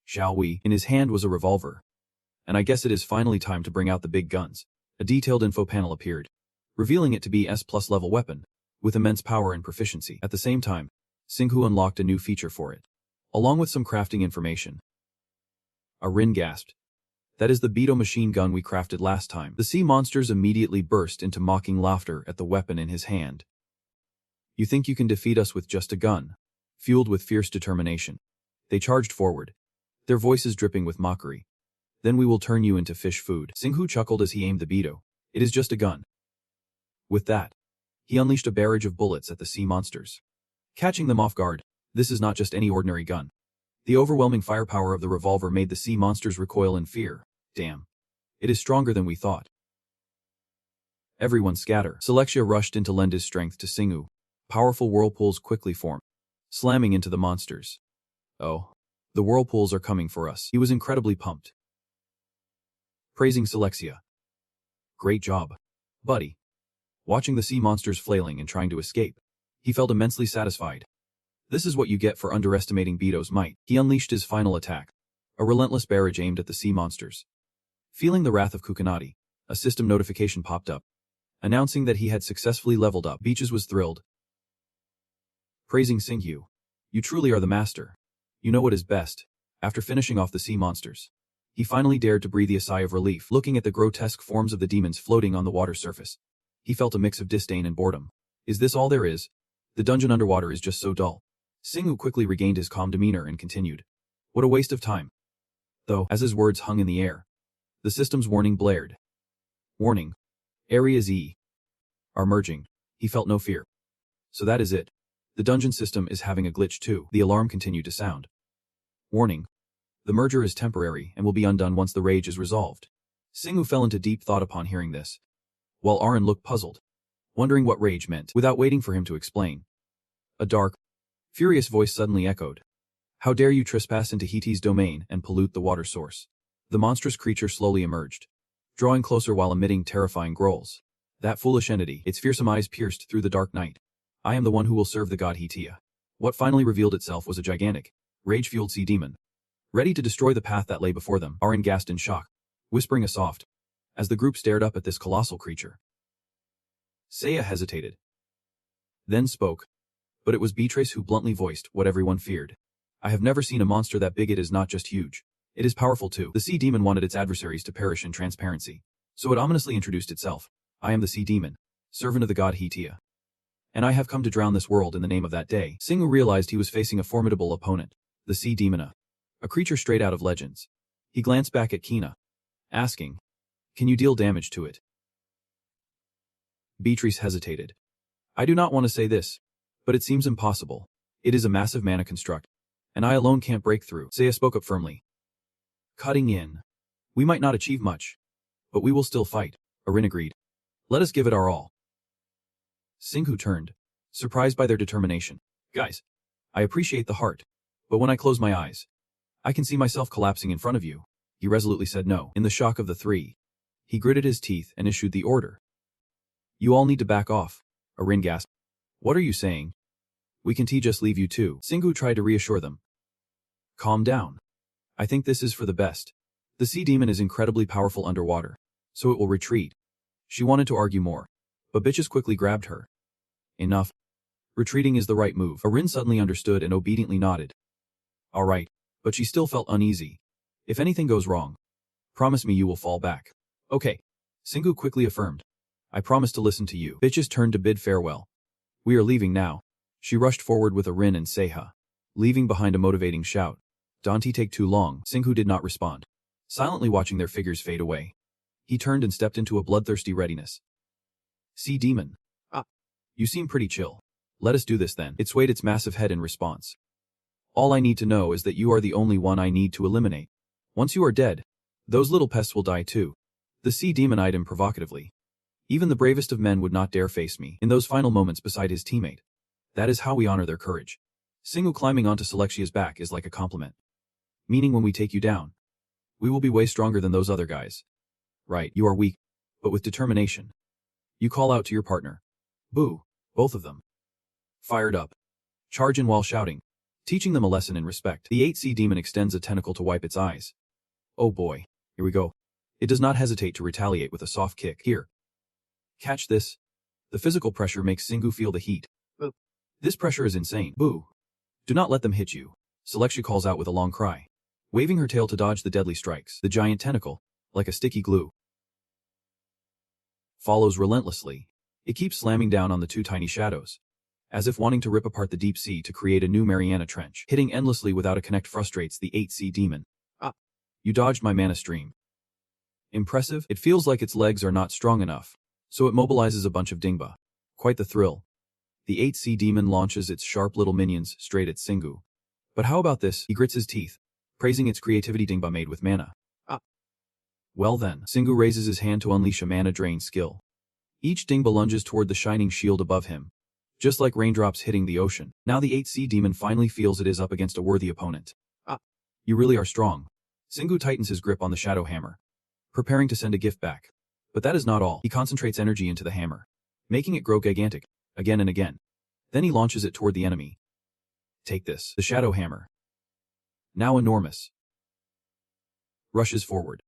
"Shall we?" In his hand was a revolver. "And I guess it is finally time to bring out the big guns." A detailed info panel appeared, revealing it to be S+ level weapon, with immense power and proficiency. At the same time, Singu unlocked a new feature for it, along with some crafting information. Arin gasped. "That is the Beto machine gun we crafted last time." The sea monsters immediately burst into mocking laughter at the weapon in his hand. "You think you can defeat us with just a gun?" Fueled with fierce determination, they charged forward, their voices dripping with mockery. "Then we will turn you into fish food." Singu chuckled as he aimed the Beto. "It is just a gun." With that, he unleashed a barrage of bullets at the sea monsters, catching them off guard. This is not just any ordinary gun. The overwhelming firepower of the revolver made the sea monsters recoil in fear. "Damn. It is stronger than we thought." Everyone scatter. Selexia rushed in to lend his strength to Singu. Powerful whirlpools quickly formed, slamming into the monsters. "Oh, the whirlpools are coming for us." He was incredibly pumped, praising Selexia. "Great job, buddy." Watching the sea monsters flailing and trying to escape, he felt immensely satisfied. This is what you get for underestimating Beto's might. He unleashed his final attack, a relentless barrage aimed at the sea monsters. Feeling the wrath of Kukanati, a system notification popped up. announcing that he had successfully leveled up. Beaches was thrilled, praising Singhu. You truly are the master. You know what is best. After finishing off the sea monsters, he finally dared to breathe a sigh of relief, looking at the grotesque forms of the demons floating on the water surface. He felt a mix of disdain and boredom. Is this all there is? The dungeon underwater is just so dull. Singhu quickly regained his calm demeanor and continued. What a waste of time. Though, as his words hung in the air, the system's warning blared. Warning. Areas E are merging. He felt no fear. So that is it. The dungeon system is having a glitch too. The alarm continued to sound. Warning. The merger is temporary and will be undone once the rage is resolved. Singhu fell into deep thought upon hearing this, while Aaron looked puzzled, wondering what rage meant. Without waiting for him to explain, a dark, furious voice suddenly echoed. How dare you trespass into Hiti's domain and pollute the water source? The monstrous creature slowly emerged, drawing closer while emitting terrifying growls. That foolish entity, its fearsome eyes pierced through the dark night. I am the one who will serve the god Hitia. What finally revealed itself was a gigantic, rage-fueled sea demon, ready to destroy the path that lay before them. Aaron gasped in shock, whispering a soft, as the group stared up at this colossal creature. Seiya hesitated, then spoke, but it was Beatrice who bluntly voiced what everyone feared. I have never seen a monster that big. It is not just huge. It is powerful too. The sea demon wanted its adversaries to perish in transparency, so it ominously introduced itself. I am the sea demon, servant of the god Hitia, and I have come to drown this world in the name of that day. Singhu realized he was facing a formidable opponent, the sea demon, a creature straight out of legends. He glanced back at Kina, asking, can you deal damage to it? Beatrice hesitated. I do not want to say this, but it seems impossible. It is a massive mana construct, and I alone can't break through. Seiya spoke up firmly. Cutting in. We might not achieve much, but we will still fight. Arin agreed. Let us give it our all. Singhu turned, surprised by their determination. Guys, I appreciate the heart, but when I close my eyes, I can see myself collapsing in front of you. He resolutely said no. In the shock of the three, he gritted his teeth and issued the order. You all need to back off. Arin gasped. What are you saying? We can just leave you too. Singhu tried to reassure them. Calm down. I think this is for the best. The sea demon is incredibly powerful underwater, so it will retreat. She wanted to argue more, but bitches quickly grabbed her. Enough. Retreating is the right move. Arin suddenly understood and obediently nodded. All right, but she still felt uneasy. If anything goes wrong, promise me you will fall back. Okay. Singhu quickly affirmed. I promise to listen to you. Bitches turned to bid farewell. We are leaving now. She rushed forward with Arin and Seiya, leaving behind a motivating shout. Don't take too long. Singhu did not respond, silently watching their figures fade away. He turned and stepped into a bloodthirsty readiness. Sea demon. You seem pretty chill. Let us do this then. It swayed its massive head in response. All I need to know is that you are the only one I need to eliminate. Once you are dead, those little pests will die too. The sea demon eyed him provocatively. Even the bravest of men would not dare face me in those final moments beside his teammate. That is how we honor their courage. Singhu climbing onto Selexia's back is like a compliment. Meaning when we take you down, we will be way stronger than those other guys. Right, you are weak, but with determination. You call out to your partner. Boo, both of them. Fired up. Charge in while shouting, teaching them a lesson in respect. The 8C demon extends a tentacle to wipe its eyes. Oh boy, here we go. It does not hesitate to retaliate with a soft kick. Here. Catch this. The physical pressure makes Singhu feel the heat. This pressure is insane. Boo. Do not let them hit you. Selexia calls out with a long cry, waving her tail to dodge the deadly strikes. The giant tentacle, like a sticky glue, follows relentlessly. It keeps slamming down on the two tiny shadows, as if wanting to rip apart the deep sea to create a new Mariana Trench. Hitting endlessly without a connect frustrates the 8C demon. You dodged my mana stream. Impressive. It feels like its legs are not strong enough, so it mobilizes a bunch of dingba. Quite the thrill. The 8C demon launches its sharp little minions straight at Singhu. But how about this? He grits his teeth, praising its creativity dingba made with mana. Well then. Singhu raises his hand to unleash a mana drain skill. Each dingba lunges toward the shining shield above him, just like raindrops hitting the ocean. Now the 8C demon finally feels it is up against a worthy opponent. You really are strong. Singhu tightens his grip on the shadow hammer, preparing to send a gift back. But that is not all. He concentrates energy into the hammer, making it grow gigantic, again and again. Then he launches it toward the enemy. Take this. The shadow hammer, now enormous, rushes forward.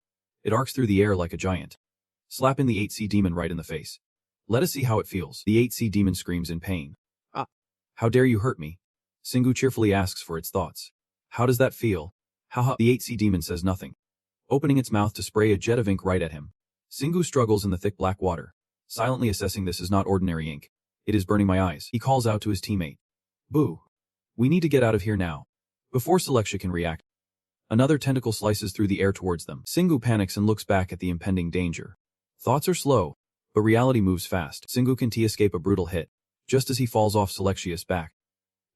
It arcs through the air like a giant, slapping the 8C demon right in the face. Let us see how it feels. The 8C demon screams in pain. Ah! How dare you hurt me? Singu cheerfully asks for its thoughts. How does that feel? Haha. The 8C demon says nothing, opening its mouth to spray a jet of ink right at him. Singu struggles in the thick black water, silently assessing this is not ordinary ink. It is burning my eyes. He calls out to his teammate. Boo! We need to get out of here now, before Selexia can react. Another tentacle slices through the air towards them. Singu panics and looks back at the impending danger. Thoughts are slow, but reality moves fast. Singu can escape a brutal hit, just as he falls off Selexia's back.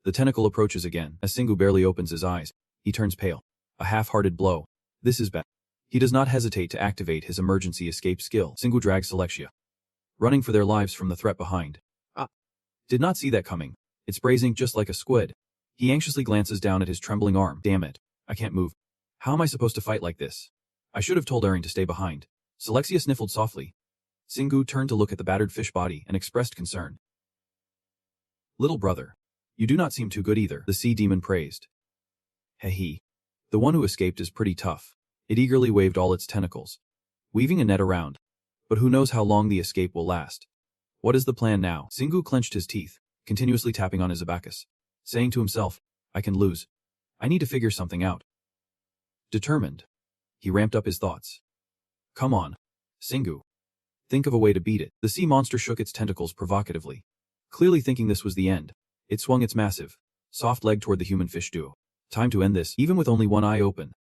The tentacle approaches again. As Singu barely opens his eyes, he turns pale. A half-hearted blow. This is bad. He does not hesitate to activate his emergency escape skill. Singu drags Selexia, running for their lives from the threat behind. Ah! Did not see that coming. It sprays ink just like a squid. He anxiously glances down at his trembling arm. Damn it. I can't move. How am I supposed to fight like this? I should have told Erin to stay behind. Selexia sniffled softly. Singu turned to look at the battered fish body and expressed concern. Little brother, you do not seem too good either, the sea demon praised. Heh. The one who escaped is pretty tough. It eagerly waved all its tentacles, weaving a net around. But who knows how long the escape will last? What is the plan now? Singu clenched his teeth, continuously tapping on his abacus, saying to himself, I can lose. I need to figure something out. Determined, he ramped up his thoughts. Come on, Singu. Think of a way to beat it. The sea monster shook its tentacles provocatively. Clearly thinking this was the end, it swung its massive, soft leg toward the human fish duo. Time to end this, even with only one eye open.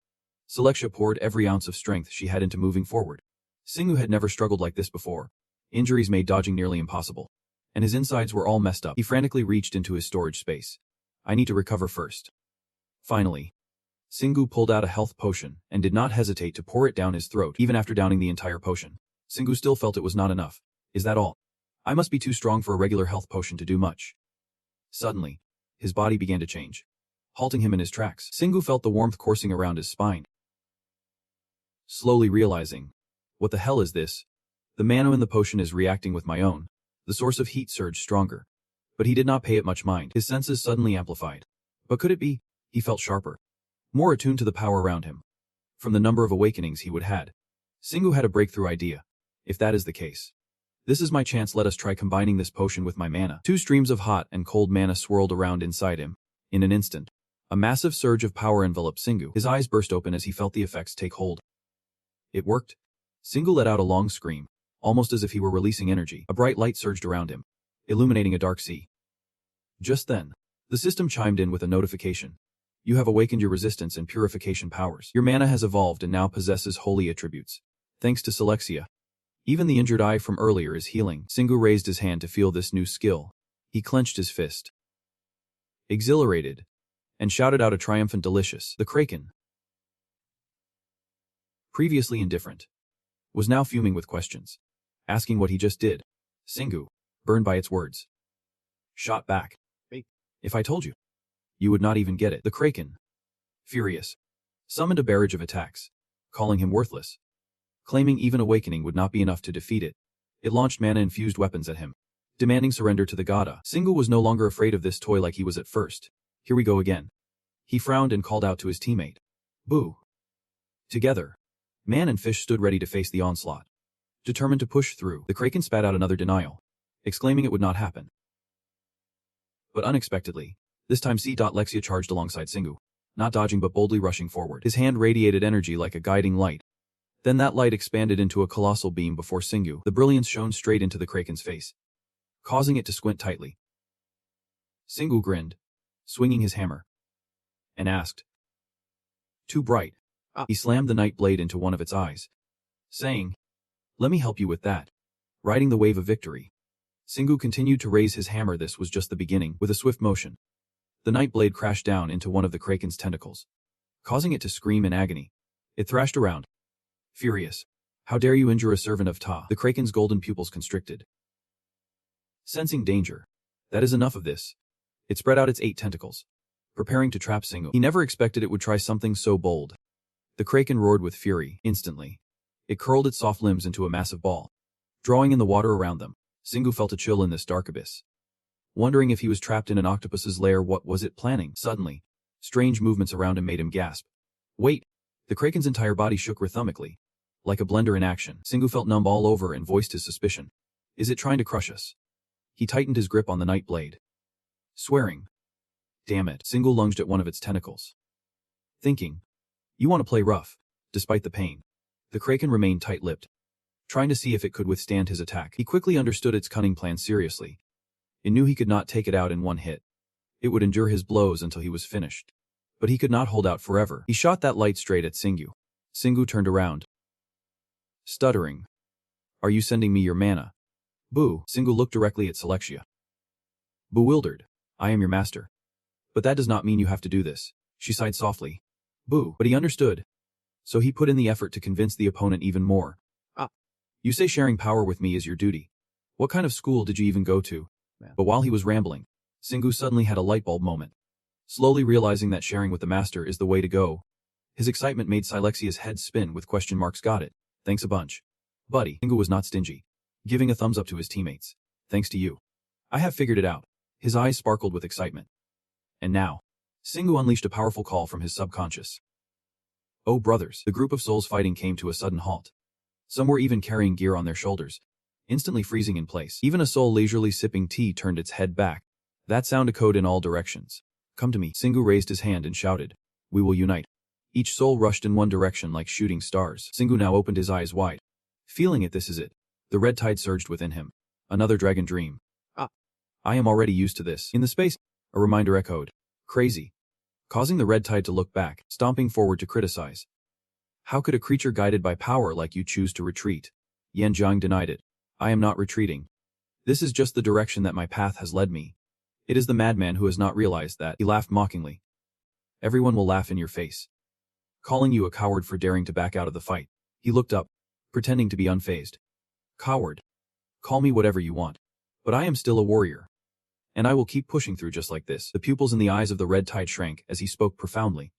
Selexia poured every ounce of strength she had into moving forward. Singu had never struggled like this before. Injuries made dodging nearly impossible, and his insides were all messed up. He frantically reached into his storage space. I need to recover first. Finally, Singu pulled out a health potion and did not hesitate to pour it down his throat. Even after downing the entire potion, Singu still felt it was not enough. Is that all? I must be too strong for a regular health potion to do much. Suddenly, his body began to change, halting him in his tracks. Singu felt the warmth coursing around his spine. Slowly realizing, what the hell is this? The mana in the potion is reacting with my own. The source of heat surged stronger. But he did not pay it much mind. His senses suddenly amplified. But could it be? He felt sharper, more attuned to the power around him. From the number of awakenings he would had, Singu had a breakthrough idea. If that is the case, this is my chance. Let us try combining this potion with my mana. 2 streams of hot and cold mana swirled around inside him. In an instant, a massive surge of power enveloped Singu. His eyes burst open as he felt the effects take hold. It worked. Singu let out a long scream, almost as if he were releasing energy. A bright light surged around him, illuminating a dark sea. Just then, the system chimed in with a notification. You have awakened your resistance and purification powers. Your mana has evolved and now possesses holy attributes. Thanks to Selexia. Even the injured eye from earlier is healing. Singu raised his hand to feel this new skill. He clenched his fist, exhilarated, and shouted out a triumphant delicious. The Kraken, previously indifferent, was now fuming with questions, asking what he just did. Singu, burned by its words, shot back. If I told you, you would not even get it. The Kraken, furious, summoned a barrage of attacks, calling him worthless, claiming even awakening would not be enough to defeat it. It launched mana-infused weapons at him, demanding surrender to the Gada. Singu was no longer afraid of this toy like he was at first. Here we go again. He frowned and called out to his teammate. Boo. Together, man and fish stood ready to face the onslaught. Determined to push through, the Kraken spat out another denial, exclaiming it would not happen. But unexpectedly, this time C.Lexia charged alongside Singu, not dodging but boldly rushing forward. His hand radiated energy like a guiding light. Then that light expanded into a colossal beam before Singu. The brilliance shone straight into the Kraken's face, causing it to squint tightly. Singu grinned, swinging his hammer, and asked, Too bright. He slammed the night blade into one of its eyes, saying, Let me help you with that. Riding the wave of victory, Singu continued to raise his hammer. This was just the beginning. With a swift motion, the night blade crashed down into one of the Kraken's tentacles, causing it to scream in agony. It thrashed around, furious. How dare you injure a servant of Ta? The Kraken's golden pupils constricted. Sensing danger, that is enough of this. It spread out its 8 tentacles, preparing to trap Singu. He never expected it would try something so bold. The Kraken roared with fury. Instantly, it curled its soft limbs into a massive ball, drawing in the water around them. Singu felt a chill in this dark abyss, wondering if he was trapped in an octopus's lair. What was it planning? Suddenly, strange movements around him made him gasp. Wait! The Kraken's entire body shook rhythmically, like a blender in action. Singu felt numb all over and voiced his suspicion. Is it trying to crush us? He tightened his grip on the knight blade. Swearing. Damn it. Singu lunged at one of its tentacles. Thinking. You want to play rough, despite the pain. The kraken remained tight-lipped, trying to see if it could withstand his attack. He quickly understood its cunning plan seriously. It knew he could not take it out in one hit. It would endure his blows until he was finished. But he could not hold out forever. He shot that light straight at Singu. Singu turned around, stuttering. Are you sending me your mana? Boo. Singu looked directly at Celexia. Bewildered. I am your master. But that does not mean you have to do this. She sighed softly. Boo. But he understood. So he put in the effort to convince the opponent even more. You say sharing power with me is your duty. What kind of school did you even go to? But while he was rambling, Singu suddenly had a light bulb moment. Slowly realizing that sharing with the master is the way to go. His excitement made Silexia's head spin with question marks. Got it. Thanks a bunch. Buddy. Singu was not stingy, giving a thumbs up to his teammates. Thanks to you. I have figured it out. His eyes sparkled with excitement. And now, Singu unleashed a powerful call from his subconscious. Oh brothers. The group of souls fighting came to a sudden halt. Some were even carrying gear on their shoulders, instantly freezing in place. Even a soul leisurely sipping tea turned its head back. That sound echoed in all directions. Come to me. Singu raised his hand and shouted. We will unite. Each soul rushed in one direction like shooting stars. Singu now opened his eyes wide. Feeling it, this is it. The red tide surged within him. Another dragon dream. I am already used to this. In the space, a reminder echoed. Crazy. Causing the red tide to look back, stomping forward to criticize. How could a creature guided by power like you choose to retreat? Yan Jiang denied it. I am not retreating. This is just the direction that my path has led me. It is the madman who has not realized that. He laughed mockingly. Everyone will laugh in your face, calling you a coward for daring to back out of the fight. He looked up, pretending to be unfazed. Coward. Call me whatever you want. But I am still a warrior. And I will keep pushing through just like this. The pupils in the eyes of the red tide shrank as he spoke profoundly.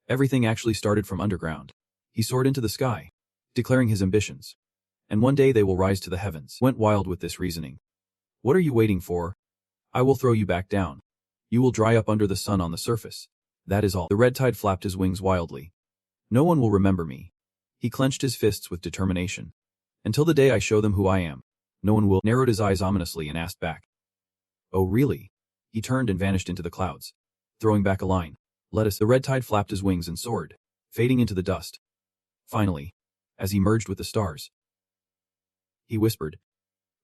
Everything actually started from underground. He soared into the sky, declaring his ambitions. And one day they will rise to the heavens. Went wild with this reasoning. What are you waiting for? I will throw you back down. You will dry up under the sun on the surface. That is all. The red tide flapped his wings wildly. No one will remember me. He clenched his fists with determination. Until the day I show them who I am, no one will. Narrowed his eyes ominously and asked back. Oh really? He turned and vanished into the clouds, throwing back a line. Let us. The red tide flapped his wings and soared, fading into the dust. Finally, as he merged with the stars, he whispered,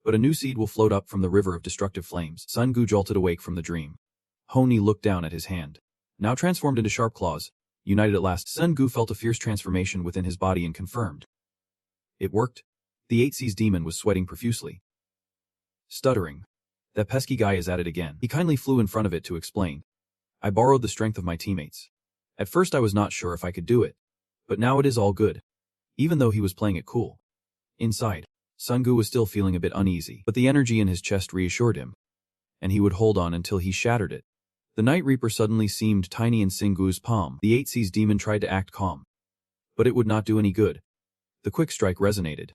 but a new seed will float up from the river of destructive flames. Sun Gu jolted awake from the dream. Honi looked down at his hand, now transformed into sharp claws, united at last. Sun Gu felt a fierce transformation within his body and confirmed. It worked. The 8C's demon was sweating profusely. Stuttering. That pesky guy is at it again. He kindly flew in front of it to explain. I borrowed the strength of my teammates. At first I was not sure if I could do it. But now it is all good. Even though he was playing it cool. Inside, Sun Gu was still feeling a bit uneasy, but the energy in his chest reassured him. And he would hold on until he shattered it. The Night Reaper suddenly seemed tiny in Singu's palm. The 8C's demon tried to act calm. But it would not do any good. The quick strike resonated.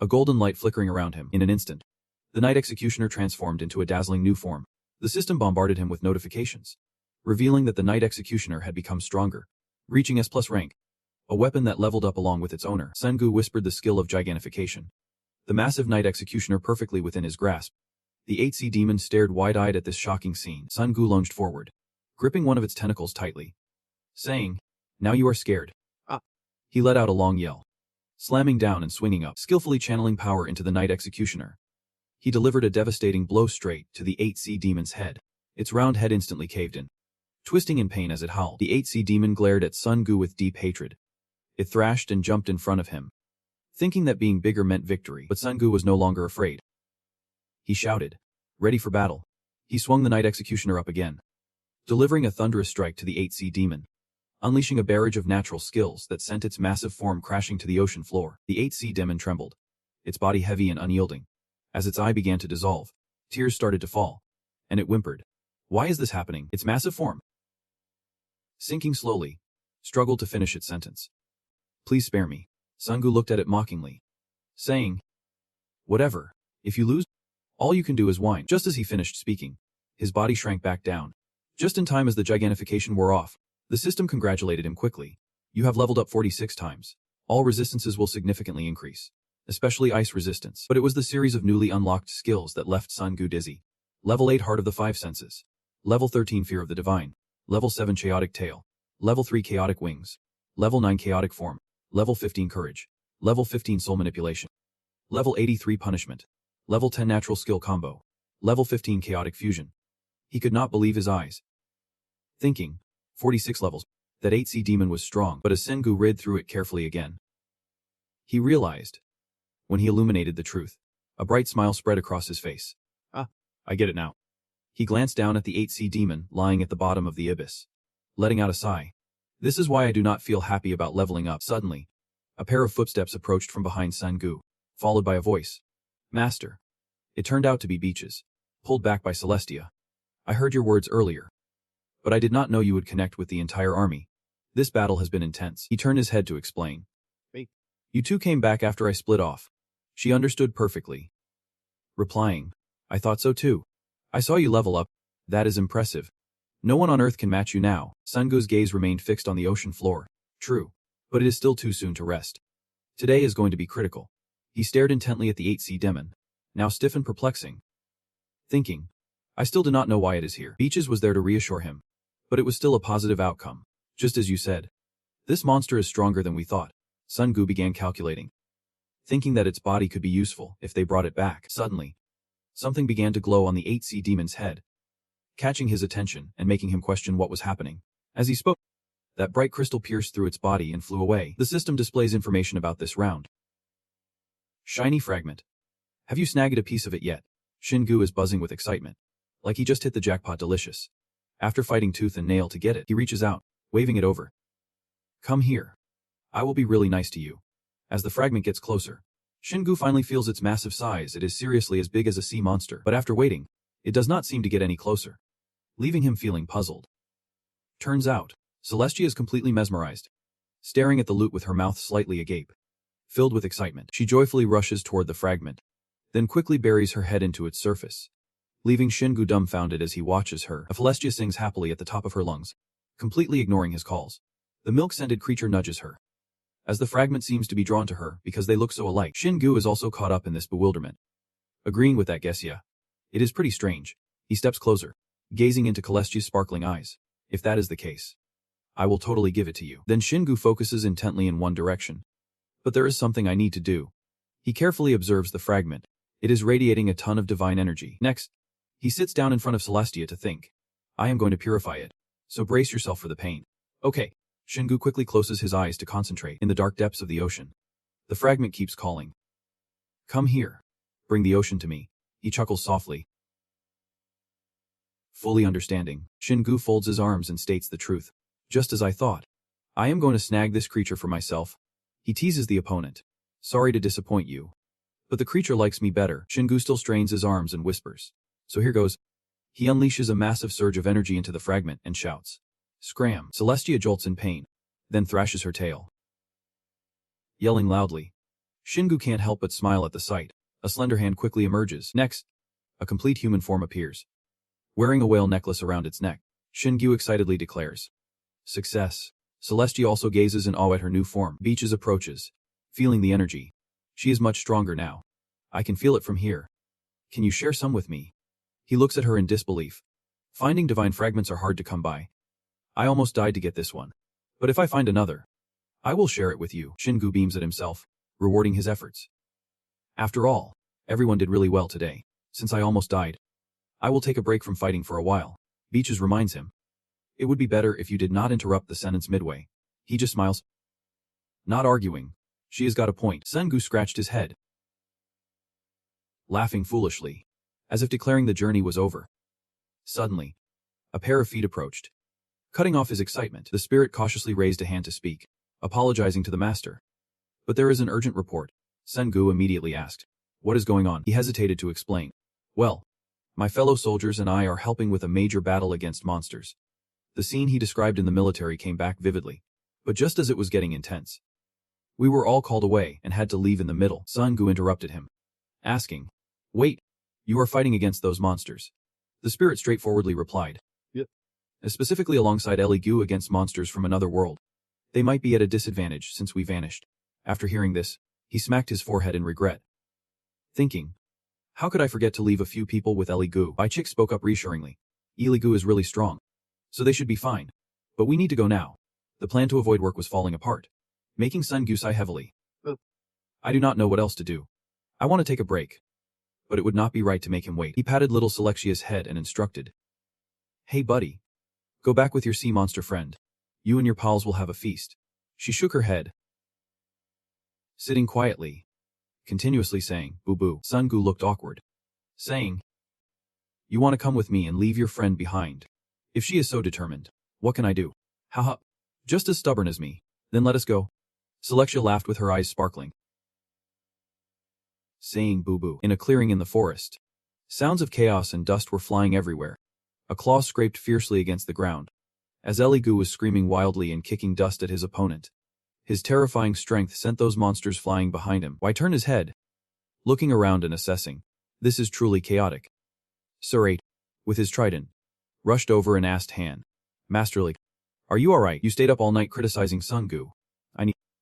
A golden light flickering around him. In an instant, the Night Executioner transformed into a dazzling new form. The system bombarded him with notifications, revealing that the Night Executioner had become stronger, reaching S+ rank. A weapon that leveled up along with its owner. Sun Gu whispered the skill of gigantification. The massive Night Executioner perfectly within his grasp. The 8C demon stared wide-eyed at this shocking scene. Sun Gu lunged forward, gripping one of its tentacles tightly, saying, Now you are scared. He let out a long yell, slamming down and swinging up, skillfully channeling power into the Night Executioner. He delivered a devastating blow straight to the 8C demon's head. Its round head instantly caved in, twisting in pain as it howled. The 8C demon glared at Sun Gu with deep hatred. It thrashed and jumped in front of him, thinking that being bigger meant victory. But Sun Gu was no longer afraid. He shouted, ready for battle. He swung the Night Executioner up again, delivering a thunderous strike to the 8C demon, unleashing a barrage of natural skills that sent its massive form crashing to the ocean floor. The 8C demon trembled, its body heavy and unyielding. As its eye began to dissolve, tears started to fall, and it whimpered. Why is this happening? Its massive form, sinking slowly, struggled to finish its sentence. Please spare me. Sun Gu looked at it mockingly, saying, Whatever. If you lose, all you can do is whine. Just as he finished speaking, his body shrank back down. Just in time as the gigantification wore off, the system congratulated him quickly. You have leveled up 46 times. All resistances will significantly increase. especially ice resistance. But it was the series of newly unlocked skills that left Sun Gu dizzy. Level 8 Heart of the Five Senses. Level 13 Fear of the Divine. Level 7 Chaotic Tail. Level 3 Chaotic Wings. Level 9 Chaotic Form. Level 15 Courage. Level 15 Soul Manipulation. Level 83 Punishment. Level 10 Natural Skill Combo. Level 15 Chaotic Fusion. He could not believe his eyes. Thinking, 46 levels, that 8C demon was strong, but as Sengu read through it carefully again, he realized, when he illuminated the truth, a bright smile spread across his face. Ah, I get it now. He glanced down at the 8C demon lying at the bottom of the abyss, letting out a sigh. This is why I do not feel happy about leveling up. Suddenly, a pair of footsteps approached from behind Sengu, followed by a voice. Master. It turned out to be Beaches, pulled back by Celestia. I heard your words earlier, but I did not know you would connect with the entire army. This battle has been intense. He turned his head to explain. Wait. You two came back after I split off. She understood perfectly, replying, I thought so too. I saw you level up. That is impressive. No one on Earth can match you now. Sengu's gaze remained fixed on the ocean floor. True, but it is still too soon to rest. Today is going to be critical. He stared intently at the 8C demon, now stiff and perplexing, thinking, I still do not know why it is here. Beaches was there to reassure him, but it was still a positive outcome, just as you said. This monster is stronger than we thought. Sengu began calculating, thinking that its body could be useful if they brought it back. Suddenly, something began to glow on the 8C demon's head, catching his attention and making him question what was happening. As he spoke, that bright crystal pierced through its body and flew away. The system displays information about this round. Shiny fragment. Have you snagged a piece of it yet? Shingu is buzzing with excitement, like he just hit the jackpot. Delicious. After fighting tooth and nail to get it, he reaches out, waving it over. Come here. I will be really nice to you. As the fragment gets closer, Shingu finally feels its massive size. It is seriously as big as a sea monster, but after waiting, it does not seem to get any closer, leaving him feeling puzzled. Turns out, Celestia is completely mesmerized, staring at the loot with her mouth slightly agape. Filled with excitement, she joyfully rushes toward the fragment, then quickly buries her head into its surface, leaving Shingu dumbfounded as he watches her. Celestia sings happily at the top of her lungs, completely ignoring his calls. The milk-scented creature nudges her, as the fragment seems to be drawn to her because they look so alike. Shingu is also caught up in this bewilderment, agreeing with that guess. Yeah, it is pretty strange. He steps closer, gazing into Celestia's sparkling eyes. If that is the case, I will totally give it to you. Then Shingu focuses intently in one direction. But there is something I need to do. He carefully observes the fragment. It is radiating a ton of divine energy. Next, he sits down in front of Celestia to think. I am going to purify it, so brace yourself for the pain. Okay. Shingu quickly closes his eyes to concentrate. In the dark depths of the ocean, the fragment keeps calling. Come here. Bring the ocean to me. He chuckles softly. Fully understanding, Shingu folds his arms and states the truth. Just as I thought. I am going to snag this creature for myself. He teases the opponent. Sorry to disappoint you, but the creature likes me better. Shingu still strains his arms and whispers. So here goes. He unleashes a massive surge of energy into the fragment and shouts. Scram! Celestia jolts in pain, then thrashes her tail, yelling loudly. Shingu can't help but smile at the sight. A slender hand quickly emerges. Next, a complete human form appears, wearing a whale necklace around its neck. Shingu excitedly declares. Success. Celestia also gazes in awe at her new form. Beaches approaches, feeling the energy. She is much stronger now. I can feel it from here. Can you share some with me? He looks at her in disbelief. Finding divine fragments are hard to come by. I almost died to get this one. But if I find another, I will share it with you. Shingu beams at himself, rewarding his efforts. After all, everyone did really well today. Since I almost died, I will take a break from fighting for a while. Beaches reminds him. It would be better if you did not interrupt the sentence midway. He just smiles. Not arguing. She has got a point. Sengu scratched his head, laughing foolishly, as if declaring the journey was over. Suddenly, a pair of feet approached. Cutting off his excitement, the spirit cautiously raised a hand to speak, apologizing to the master. But there is an urgent report. Sengu immediately asked. What is going on? He hesitated to explain. Well, my fellow soldiers and I are helping with a major battle against monsters. The scene he described in the military came back vividly, but just as it was getting intense, we were all called away and had to leave in the middle. Sengu interrupted him, asking, Wait, you are fighting against those monsters? The spirit straightforwardly replied. Yep. Specifically alongside Eligu against monsters from another world. They might be at a disadvantage since we vanished. After hearing this, He smacked his forehead in regret, thinking, how could I forget to leave a few people with Eligu? Bai Chick spoke up reassuringly. Eligu is really strong, so they should be fine. But we need to go now. The plan to avoid work was falling apart, making Sun Gu sigh heavily. I do not know what else to do. I want to take a break. But it would not be right to make him wait. He patted little Selexia's head and instructed. Hey buddy. Go back with your sea monster friend. You and your pals will have a feast. She shook her head, sitting quietly, continuously saying, boo-boo. Sun Gu looked awkward, saying, you want to come with me and leave your friend behind? If she is so determined, what can I do? Haha. Just as stubborn as me. Then let us go. Selexia laughed with her eyes sparkling, saying boo-boo. In a clearing in the forest, sounds of chaos and dust were flying everywhere. A claw scraped fiercely against the ground, as Eligu was screaming wildly and kicking dust at his opponent. His terrifying strength sent those monsters flying behind him. Why turn his head, looking around and assessing. This is truly chaotic. Surate, with his trident, rushed over and asked Han, masterly, are you alright? You stayed up all night criticizing Sun Gu.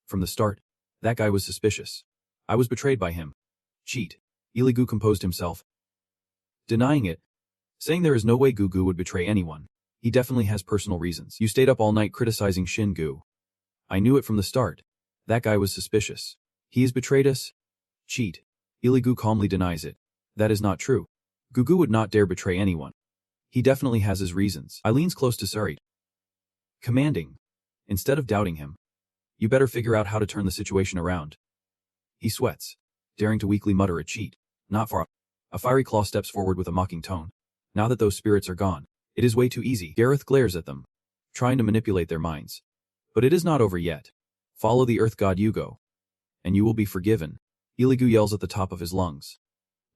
From the start, that guy was suspicious. I was betrayed by him. Cheat. Eligu composed himself, denying it, saying there is no way Gugu would betray anyone. He definitely has personal reasons. You stayed up all night criticizing Shin Gu. I knew it from the start. That guy was suspicious. He has betrayed us. Cheat. Eligu calmly denies it. That is not true. Gugu would not dare betray anyone. He definitely has his reasons. I leans close to Sarit, commanding, instead of doubting him, you better figure out how to turn the situation around. He sweats, daring to weakly mutter a cheat. Not far. A fiery claw steps forward with a mocking tone. Now that those spirits are gone, it is way too easy. Gareth glares at them, trying to manipulate their minds. But it is not over yet. Follow the earth god Yugo, and you will be forgiven. Eligu yells at the top of his lungs.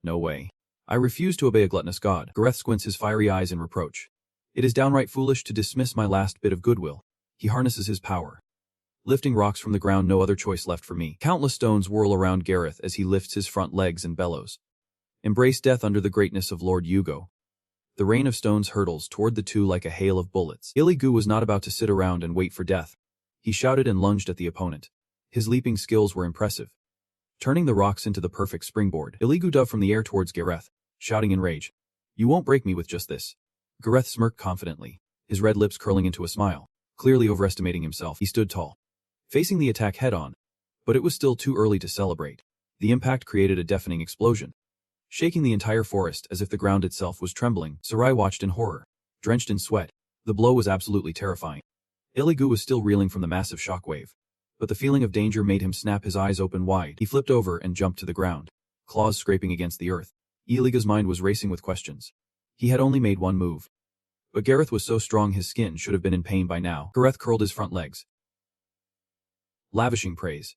No way. I refuse to obey a gluttonous god. Gareth squints his fiery eyes in reproach. It is downright foolish to dismiss my last bit of goodwill. He harnesses his power, lifting rocks from the ground. No other choice left for me. Countless stones whirl around Gareth as he lifts his front legs and bellows. Embrace death under the greatness of Lord Yugo. The rain of stones hurtles toward the two like a hail of bullets. Eligu was not about to sit around and wait for death. He shouted and lunged at the opponent. His leaping skills were impressive, turning the rocks into the perfect springboard. Eligu dove from the air towards Gareth, shouting in rage, you won't break me with just this. Gareth smirked confidently, his red lips curling into a smile. Clearly overestimating himself, he stood tall, facing the attack head-on. But it was still too early to celebrate. The impact created a deafening explosion, shaking the entire forest as if the ground itself was trembling. Sarai watched in horror, drenched in sweat. The blow was absolutely terrifying. Eligu was still reeling from the massive shockwave, but the feeling of danger made him snap his eyes open wide. He flipped over and jumped to the ground, claws scraping against the earth. Eligu's mind was racing with questions. He had only made one move, but Gareth was so strong his skin should have been in pain by now. Gareth curled his front legs, lavishing praise.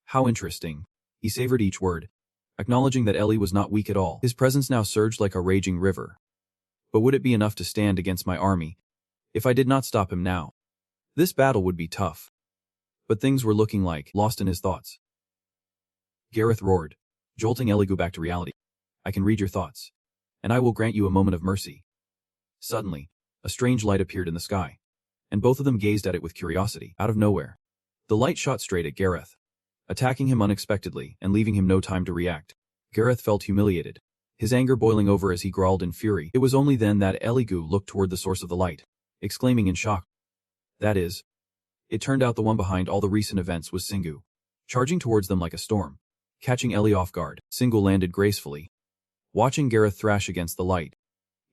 How interesting. He savored each word, acknowledging that Ellie was not weak at all. His presence now surged like a raging river. But would it be enough to stand against my army if I did not stop him now? This battle would be tough. But things were looking like lost in his thoughts. Gareth roared, jolting Eligu back to reality. I can read your thoughts, and I will grant you a moment of mercy. Suddenly, a strange light appeared in the sky, and both of them gazed at it with curiosity. Out of nowhere, the light shot straight at Gareth, attacking him unexpectedly and leaving him no time to react. Gareth felt humiliated, his anger boiling over as he growled in fury. It was only then that Eligu looked toward the source of the light, exclaiming in shock. That is, it turned out the one behind all the recent events was Singu, charging towards them like a storm, catching Ellie off guard. Singu landed gracefully, watching Gareth thrash against the light.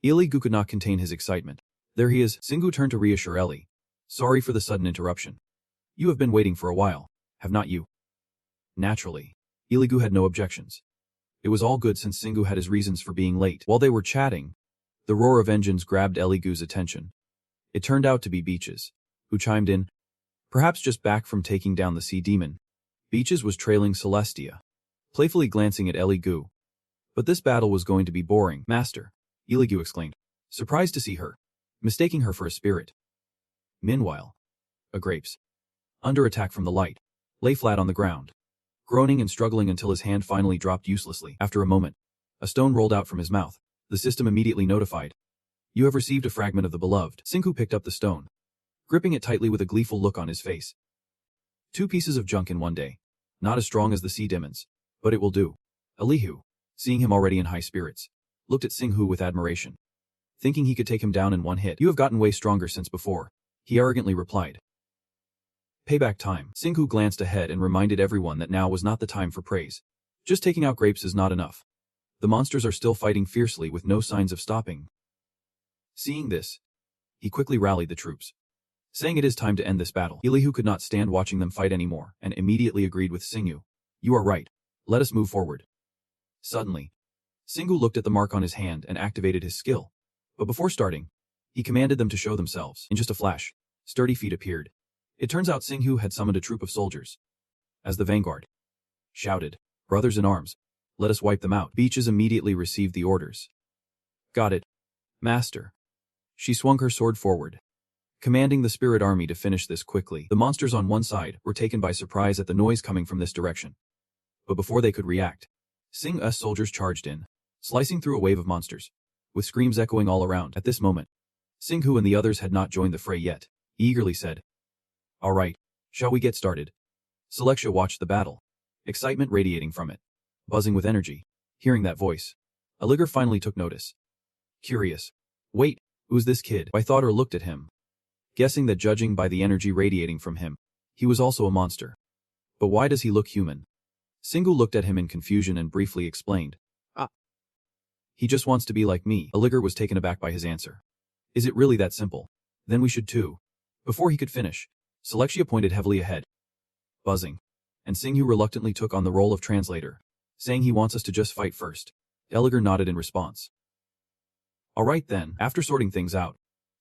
Eligu could not contain his excitement. There he is. Singu turned to reassure Ellie. Sorry for the sudden interruption. You have been waiting for a while, have not you? Naturally, Eligu had no objections. It was all good since Singu had his reasons for being late. While they were chatting, the roar of engines grabbed Eligu's attention. It turned out to be Beaches, who chimed in, perhaps just back from taking down the sea demon. Beaches was trailing Celestia, playfully glancing at Eligu. But this battle was going to be boring. Master, Eligu exclaimed, surprised to see her, mistaking her for a spirit. Meanwhile, a grapes, under attack from the light, lay flat on the ground, groaning and struggling until his hand finally dropped uselessly. After a moment, a stone rolled out from his mouth. The system immediately notified. You have received a fragment of the beloved. Singu picked up the stone, gripping it tightly with a gleeful look on his face. 2 pieces of junk in one day. Not as strong as the sea demons, but it will do. Elihu, seeing him already in high spirits, looked at Singhu with admiration. Thinking he could take him down in one hit. You have gotten way stronger since before, he arrogantly replied. Payback time. Singhu glanced ahead and reminded everyone that now was not the time for praise. Just taking out grapes is not enough. The monsters are still fighting fiercely with no signs of stopping. Seeing this, he quickly rallied the troops, saying it is time to end this battle. Elihu could not stand watching them fight anymore and immediately agreed with Singhu. You are right. Let us move forward. Suddenly, Singhu looked at the mark on his hand and activated his skill. But before starting, he commanded them to show themselves. In just a flash, sturdy feet appeared. It turns out Singhu had summoned a troop of soldiers. As the vanguard shouted, "Brothers in arms, let us wipe them out." Beaches immediately received the orders. Got it, master. She swung her sword forward, commanding the spirit army to finish this quickly. The monsters on one side were taken by surprise at the noise coming from this direction. But before they could react, Singhu's soldiers charged in, slicing through a wave of monsters, with screams echoing all around. At this moment, Singhu and the others had not joined the fray yet. He eagerly said, "All right, shall we get started?" Seleksha watched the battle, excitement radiating from it, buzzing with energy. Hearing that voice, Aligar finally took notice. Curious. Wait, who's this kid? I thought or looked at him, guessing that judging by the energy radiating from him, he was also a monster. But why does he look human? Singhu looked at him in confusion and briefly explained. He just wants to be like me. Aligar was taken aback by his answer. Is it really that simple? Then we should too. Before he could finish, Seleksha pointed heavily ahead, buzzing, and Singhu reluctantly took on the role of translator, saying he wants us to just fight first. Aligar nodded in response. All right then. After sorting things out,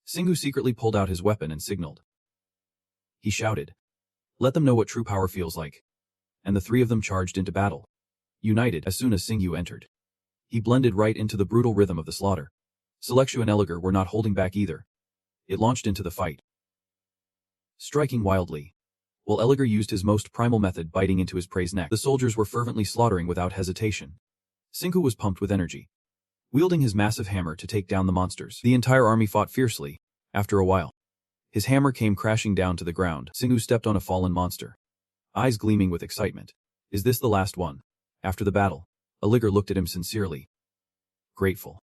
Singhu secretly pulled out his weapon and signaled. He shouted, "Let them know what true power feels like." And the three of them charged into battle, united. As soon as Singhu entered, he blended right into the brutal rhythm of the slaughter. Seleksha and Aligar were not holding back either. It launched into the fight, striking wildly, while Aligar used his most primal method, biting into his prey's neck. The soldiers were fervently slaughtering without hesitation. Singhu was pumped with energy, wielding his massive hammer to take down the monsters. The entire army fought fiercely. After a while, his hammer came crashing down to the ground. Singhu stepped on a fallen monster, eyes gleaming with excitement. Is this the last one? After the battle, Aligar looked at him sincerely, grateful,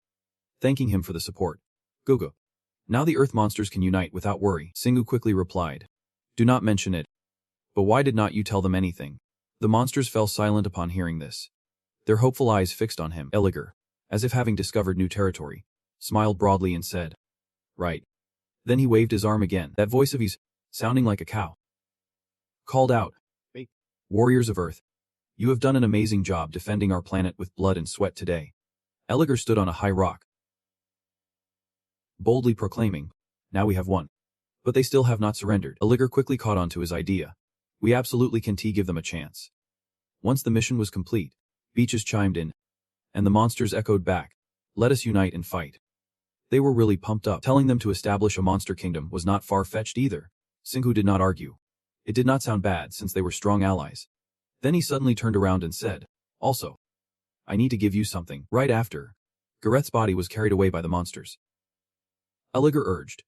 thanking him for the support. Gugu. Now the earth monsters can unite without worry. Singhu quickly replied. Do not mention it. But why did not you tell them anything? The monsters fell silent upon hearing this, their hopeful eyes fixed on him. Aligar, as if having discovered new territory, smiled broadly and said, Right. Then he waved his arm again. That voice of his, sounding like a cow, called out, Warriors of Earth, you have done an amazing job defending our planet with blood and sweat today. Aligar stood on a high rock, boldly proclaiming, Now we have won. But they still have not surrendered. Aligar quickly caught on to his idea. We absolutely can give them a chance. Once the mission was complete, Beaches chimed in, and the monsters echoed back, Let us unite and fight. They were really pumped up. Telling them to establish a monster kingdom was not far-fetched either. Singhu did not argue. It did not sound bad since they were strong allies. Then he suddenly turned around and said, Also, I need to give you something. Right after, Gareth's body was carried away by the monsters. Aligar urged,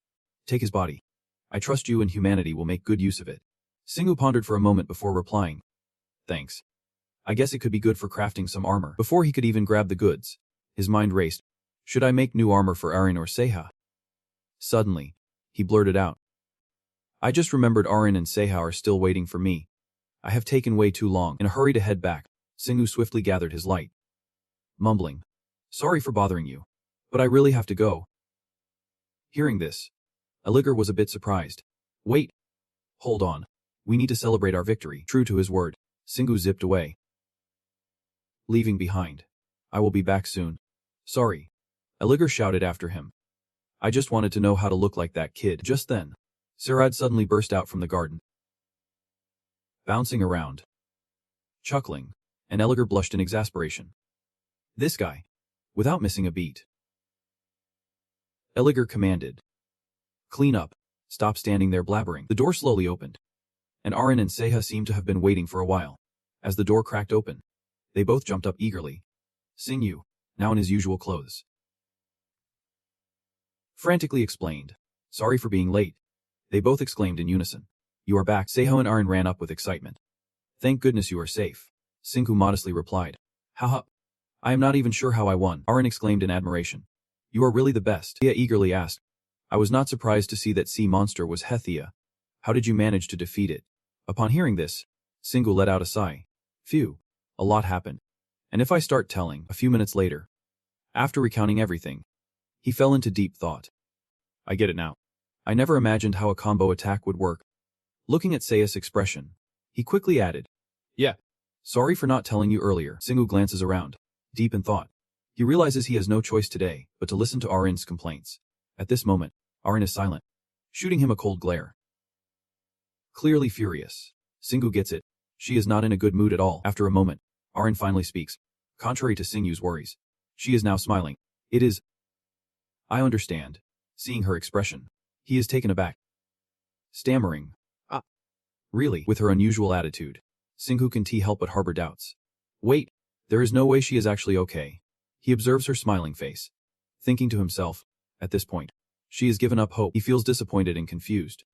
Take his body. I trust you and humanity will make good use of it. Singhu pondered for a moment before replying, Thanks. I guess it could be good for crafting some armor. Before he could even grab the goods, his mind raced. Should I make new armor for Arin or Seha? Suddenly, he blurted out, I just remembered Arin and Seha are still waiting for me. I have taken way too long. In a hurry to head back, Singhu swiftly gathered his light, mumbling, Sorry for bothering you, but I really have to go. Hearing this, Aligar was a bit surprised. Wait. Hold on. We need to celebrate our victory. True to his word, Singhu zipped away, leaving behind. I will be back soon. Sorry. Aligar shouted after him. I just wanted to know how to look like that kid. Just then, Sarad suddenly burst out from the garden, bouncing around, chuckling, and Aligar blushed in exasperation. This guy, without missing a beat. Aligar commanded, Clean up. Stop standing there blabbering. The door slowly opened, and Arin and Seha seemed to have been waiting for a while. As the door cracked open, they both jumped up eagerly. Singhu, now in his usual clothes, frantically explained, Sorry for being late. They both exclaimed in unison. You are back. Seha and Arin ran up with excitement, Thank goodness you are safe. Sinku modestly replied. Haha. I am not even sure how I won, Arin exclaimed in admiration. You are really the best, Thea eagerly asked. I was not surprised to see that sea monster was Hethia. How did you manage to defeat it? Upon hearing this, Singu let out a sigh. Phew. A lot happened. And if I start telling, a few minutes later, after recounting everything, he fell into deep thought. I get it now. I never imagined how a combo attack would work. Looking at Seiya's expression, he quickly added, Yeah. Sorry for not telling you earlier. Singu glances around, deep in thought. He realizes he has no choice today but to listen to Arin's complaints. At this moment, Arin is silent, shooting him a cold glare. Clearly furious, Singu gets it. She is not in a good mood at all. After a moment, Arin finally speaks. Contrary to Singu's worries, she is now smiling. It is. I understand. Seeing her expression, he is taken aback. Stammering. Really? With her unusual attitude, Singu can't help but harbor doubts. Wait, there is no way she is actually okay. He observes her smiling face, thinking to himself, at this point, she has given up hope. He feels disappointed and confused.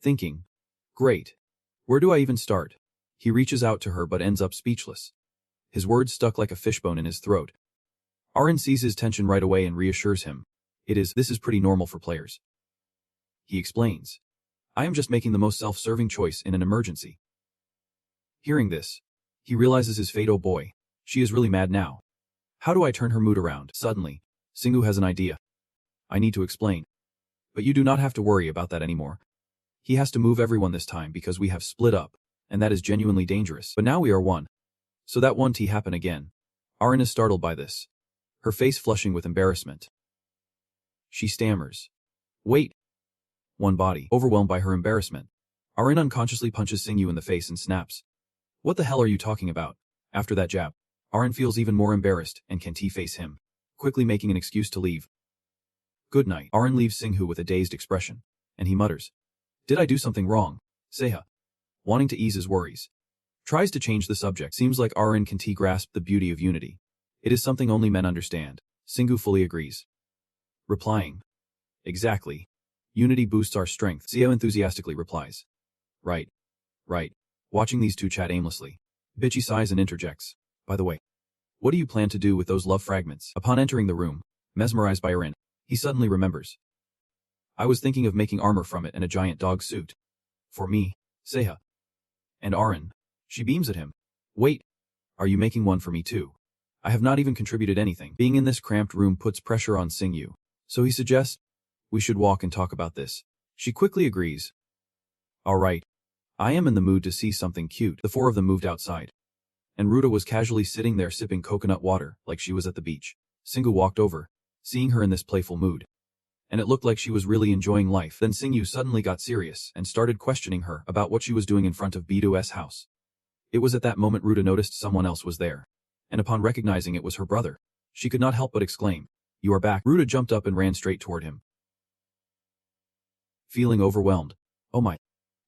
Thinking, great. Where do I even start? He reaches out to her but ends up speechless. His words stuck like a fishbone in his throat. Arin sees his tension right away and reassures him. This is pretty normal for players. He explains. I am just making the most self-serving choice in an emergency. Hearing this, he realizes his fate. Oh boy, she is really mad now. How do I turn her mood around? Suddenly, Singu has an idea. I need to explain. But you do not have to worry about that anymore. He has to move everyone this time because we have split up, and that is genuinely dangerous. But now we are one. So that won't happen again. Arin is startled by this, her face flushing with embarrassment. She stammers. Wait. One body, overwhelmed by her embarrassment. Arin unconsciously punches Singu in the face and snaps. What the hell are you talking about? After that jab, Arin feels even more embarrassed and can't face him, quickly making an excuse to leave. Good night. Arin leaves Singhu with a dazed expression, and he mutters. Did I do something wrong? Seiya, wanting to ease his worries, tries to change the subject. Seems like Arin can't grasp the beauty of unity. It is something only men understand. Singhu fully agrees, replying. Exactly. Unity boosts our strength. Seiya enthusiastically replies. Right. Watching these two chat aimlessly, Bitchy sighs and interjects. By the way, what do you plan to do with those love fragments? Upon entering the room, mesmerized by Arin, he suddenly remembers. I was thinking of making armor from it and a giant dog suit. For me, Seiya. And Arin. She beams at him. Wait. Are you making one for me too? I have not even contributed anything. Being in this cramped room puts pressure on Singyu, so he suggests, we should walk and talk about this. She quickly agrees. Alright. I am in the mood to see something cute. The four of them moved outside, and Ruta was casually sitting there sipping coconut water like she was at the beach. Singyu walked over, seeing her in this playful mood, and it looked like she was really enjoying life. Then Singyu suddenly got serious and started questioning her about what she was doing in front of Bidu's house. It was at that moment Ruta noticed someone else was there, and upon recognizing it was her brother, she could not help but exclaim, You are back. Ruta jumped up and ran straight toward him, feeling overwhelmed. Oh my.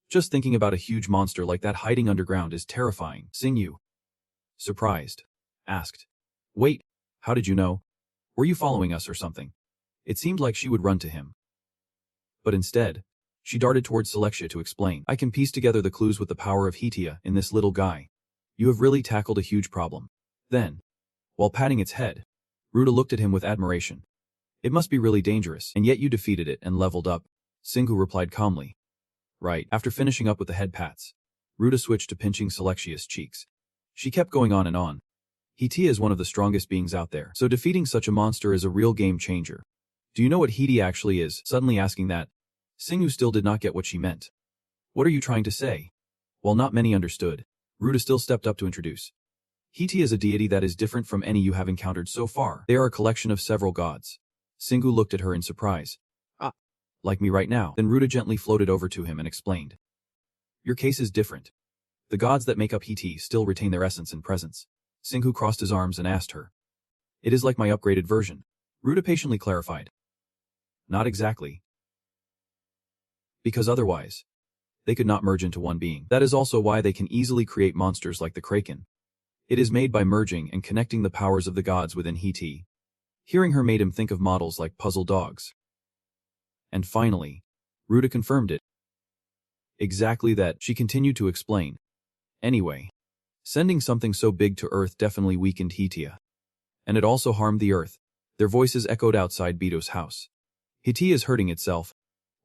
Just thinking about a huge monster like that hiding underground is terrifying. Singyu, surprised, asked. Wait, how did you know? Were you following us or something? It seemed like she would run to him. But instead, she darted towards Selexia to explain. I can piece together the clues with the power of Hetia in this little guy. You have really tackled a huge problem. Then, while patting its head, Ruta looked at him with admiration. It must be really dangerous, and yet you defeated it and leveled up. Singhu replied calmly. Right. After finishing up with the head pats, Ruta switched to pinching Selexia's cheeks. She kept going on and on. Hetia is one of the strongest beings out there, so defeating such a monster is a real game changer. Do you know what Hetia actually is? Suddenly asking that, Singhu still did not get what she meant. What are you trying to say? While not many understood, Ruta still stepped up to introduce. Hetia is a deity that is different from any you have encountered so far. They are a collection of several gods. Singhu looked at her in surprise. Like me right now. Then Ruta gently floated over to him and explained. Your case is different. The gods that make up Hiti still retain their essence and presence. Singhu crossed his arms and asked her. It is like my upgraded version. Ruta patiently clarified. Not exactly. Because otherwise, they could not merge into one being. That is also why they can easily create monsters like the Kraken. It is made by merging and connecting the powers of the gods within Hiti. Hearing her made him think of models like puzzle dogs. And finally, Ruta confirmed it. Exactly that, she continued to explain. Anyway, sending something so big to Earth definitely weakened Hitia. And it also harmed the Earth. Their voices echoed outside Bito's house. Hitia is hurting itself.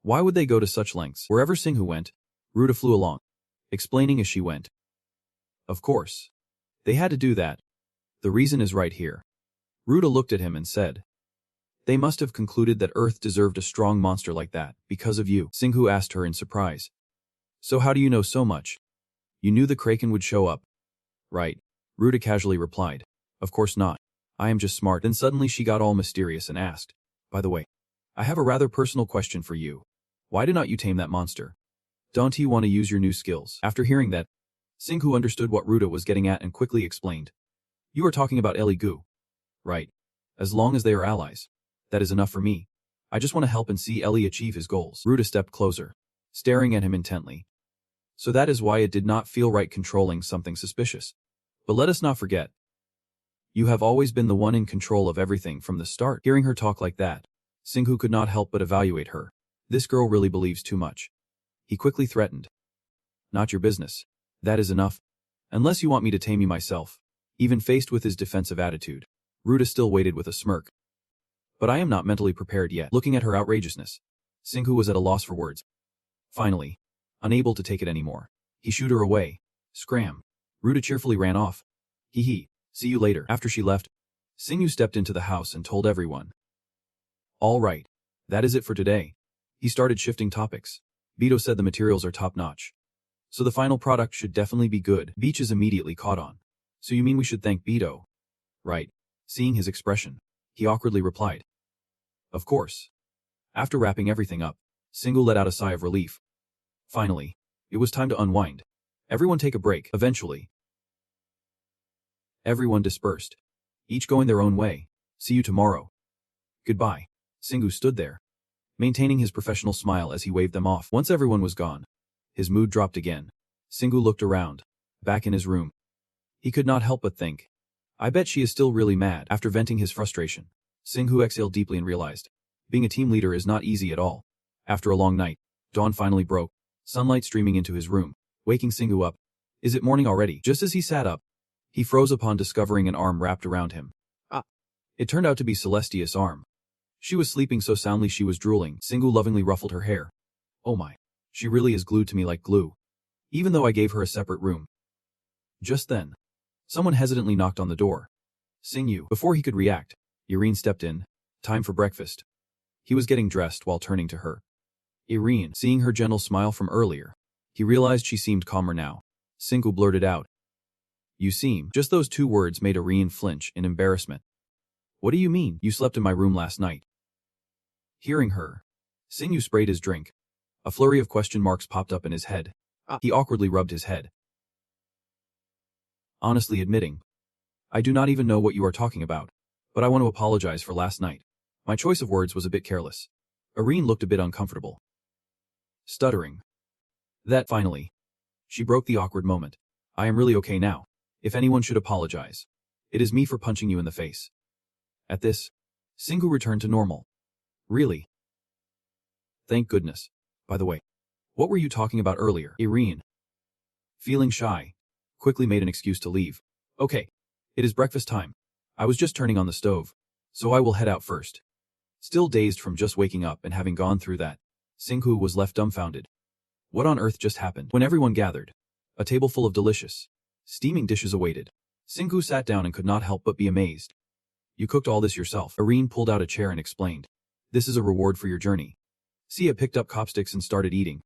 Why would they go to such lengths? Wherever Singhu went, Ruta flew along, explaining as she went. Of course. They had to do that. The reason is right here. Ruta looked at him and said, they must have concluded that Earth deserved a strong monster like that, because of you. Singhu asked her in surprise. So how do you know so much? You knew the Kraken would show up. Right. Ruta casually replied. Of course not. I am just smart. Then suddenly she got all mysterious and asked, by the way, I have a rather personal question for you. Why did not you tame that monster? Don't you want to use your new skills? After hearing that, Singhu understood what Ruta was getting at and quickly explained. You are talking about Ellie Gu. Right. As long as they are allies. That is enough for me. I just want to help and see Ellie achieve his goals. Ruta stepped closer, staring at him intently. So that is why it did not feel right controlling something suspicious. But let us not forget. You have always been the one in control of everything from the start. Hearing her talk like that, Singhu could not help but evaluate her. This girl really believes too much. He quickly threatened. Not your business. That is enough. Unless you want me to tame you myself. Even faced with his defensive attitude, Ruta still waited with a smirk. But I am not mentally prepared yet. Looking at her outrageousness, Singhu was at a loss for words. Finally, unable to take it anymore, he shooed her away. Scram. Ruta cheerfully ran off. Hee hee. See you later. After she left, Singhu stepped into the house and told everyone. All right. That is it for today. He started shifting topics. Bito said the materials are top-notch. So the final product should definitely be good. Beaches immediately caught on. So you mean we should thank Bito? Right. Seeing his expression, he awkwardly replied. Of course. After wrapping everything up, Singhu let out a sigh of relief. Finally, it was time to unwind. Everyone take a break. Eventually, everyone dispersed, each going their own way. See you tomorrow. Goodbye. Singhu stood there, maintaining his professional smile as he waved them off. Once everyone was gone, his mood dropped again. Singhu looked around, back in his room. He could not help but think, I bet she is still really mad. After venting his frustration, Singhu exhaled deeply and realized, being a team leader is not easy at all. After a long night, dawn finally broke, sunlight streaming into his room, waking Singhu up. Is it morning already? Just as he sat up, he froze upon discovering an arm wrapped around him. It turned out to be Celestia's arm. She was sleeping so soundly she was drooling. Singhu lovingly ruffled her hair. Oh my. She really is glued to me like glue. Even though I gave her a separate room. Just then, someone hesitantly knocked on the door. Singhu. Before he could react, Irene stepped in. Time for breakfast. He was getting dressed while turning to her. Irene. Seeing her gentle smile from earlier, he realized she seemed calmer now. Singhu blurted out. You seem. Just those two words made Irene flinch in embarrassment. What do you mean? You slept in my room last night. Hearing her, Singhu sprayed his drink. A flurry of question marks popped up in his head. He awkwardly rubbed his head. Honestly admitting, I do not even know what you are talking about, but I want to apologize for last night. My choice of words was a bit careless. Irene looked a bit uncomfortable. Stuttering. That finally. She broke the awkward moment. I am really okay now. If anyone should apologize, it is me for punching you in the face. At this, Singhu returned to normal. Really? Thank goodness. By the way, what were you talking about earlier? Irene, feeling shy, quickly made an excuse to leave. Okay. It is breakfast time. I was just turning on the stove, so I will head out first. Still dazed from just waking up and having gone through that, Singhu was left dumbfounded. What on earth just happened? When everyone gathered, a table full of delicious, steaming dishes awaited. Singhu sat down and could not help but be amazed. You cooked all this yourself. Irene pulled out a chair and explained. This is a reward for your journey. Sia picked up chopsticks and started eating.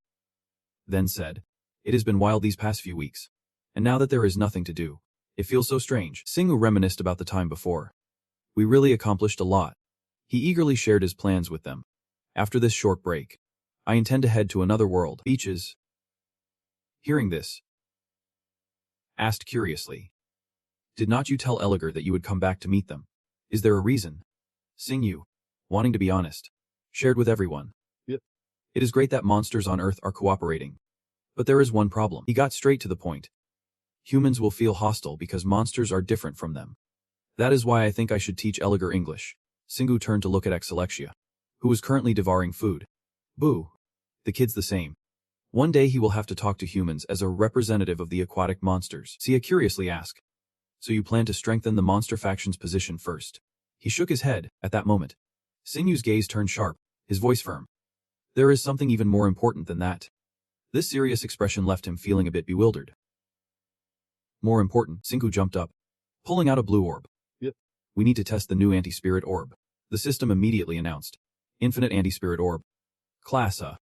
Then said, it has been wild these past few weeks. And now that there is nothing to do, it feels so strange. Singhu reminisced about the time before. We really accomplished a lot. He eagerly shared his plans with them. After this short break, I intend to head to another world. Beaches. Hearing this, asked curiously. Did not you tell Eliger that you would come back to meet them? Is there a reason? Singhu, wanting to be honest, shared with everyone. Yep. It is great that monsters on Earth are cooperating. But there is one problem. He got straight to the point. Humans will feel hostile because monsters are different from them. That is why I think I should teach Eliger English. Singhu turned to look at Exalexia, who was currently devouring food. Boo. The kid's the same. One day he will have to talk to humans as a representative of the aquatic monsters. Sia curiously asked. So you plan to strengthen the monster faction's position first? He shook his head at that moment. Singyu's gaze turned sharp, his voice firm. There is something even more important than that. This serious expression left him feeling a bit bewildered. More important, Singyu jumped up, pulling out a blue orb. Yep. We need to test the new anti-spirit orb. The system immediately announced. Infinite anti-spirit orb. Class A.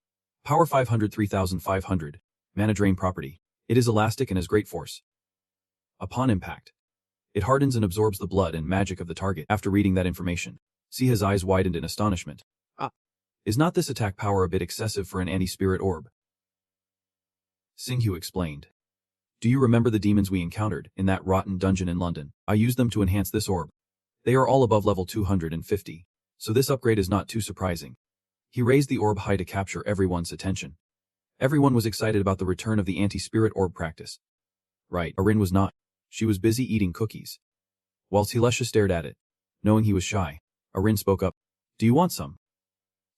Power 500 3500. Mana drain property. It is elastic and has great force. Upon impact, it hardens and absorbs the blood and magic of the target. After reading that information, Sia's eyes widened in astonishment. Is not this attack power a bit excessive for an anti-spirit orb? Singyu explained. Do you remember the demons we encountered in that rotten dungeon in London? I used them to enhance this orb. They are all above level 250, so this upgrade is not too surprising. He raised the orb high to capture everyone's attention. Everyone was excited about the return of the anti-spirit orb practice. Right, Arin was not. She was busy eating cookies. Whilst Hilesha stared at it, knowing he was shy, Arin spoke up. Do you want some?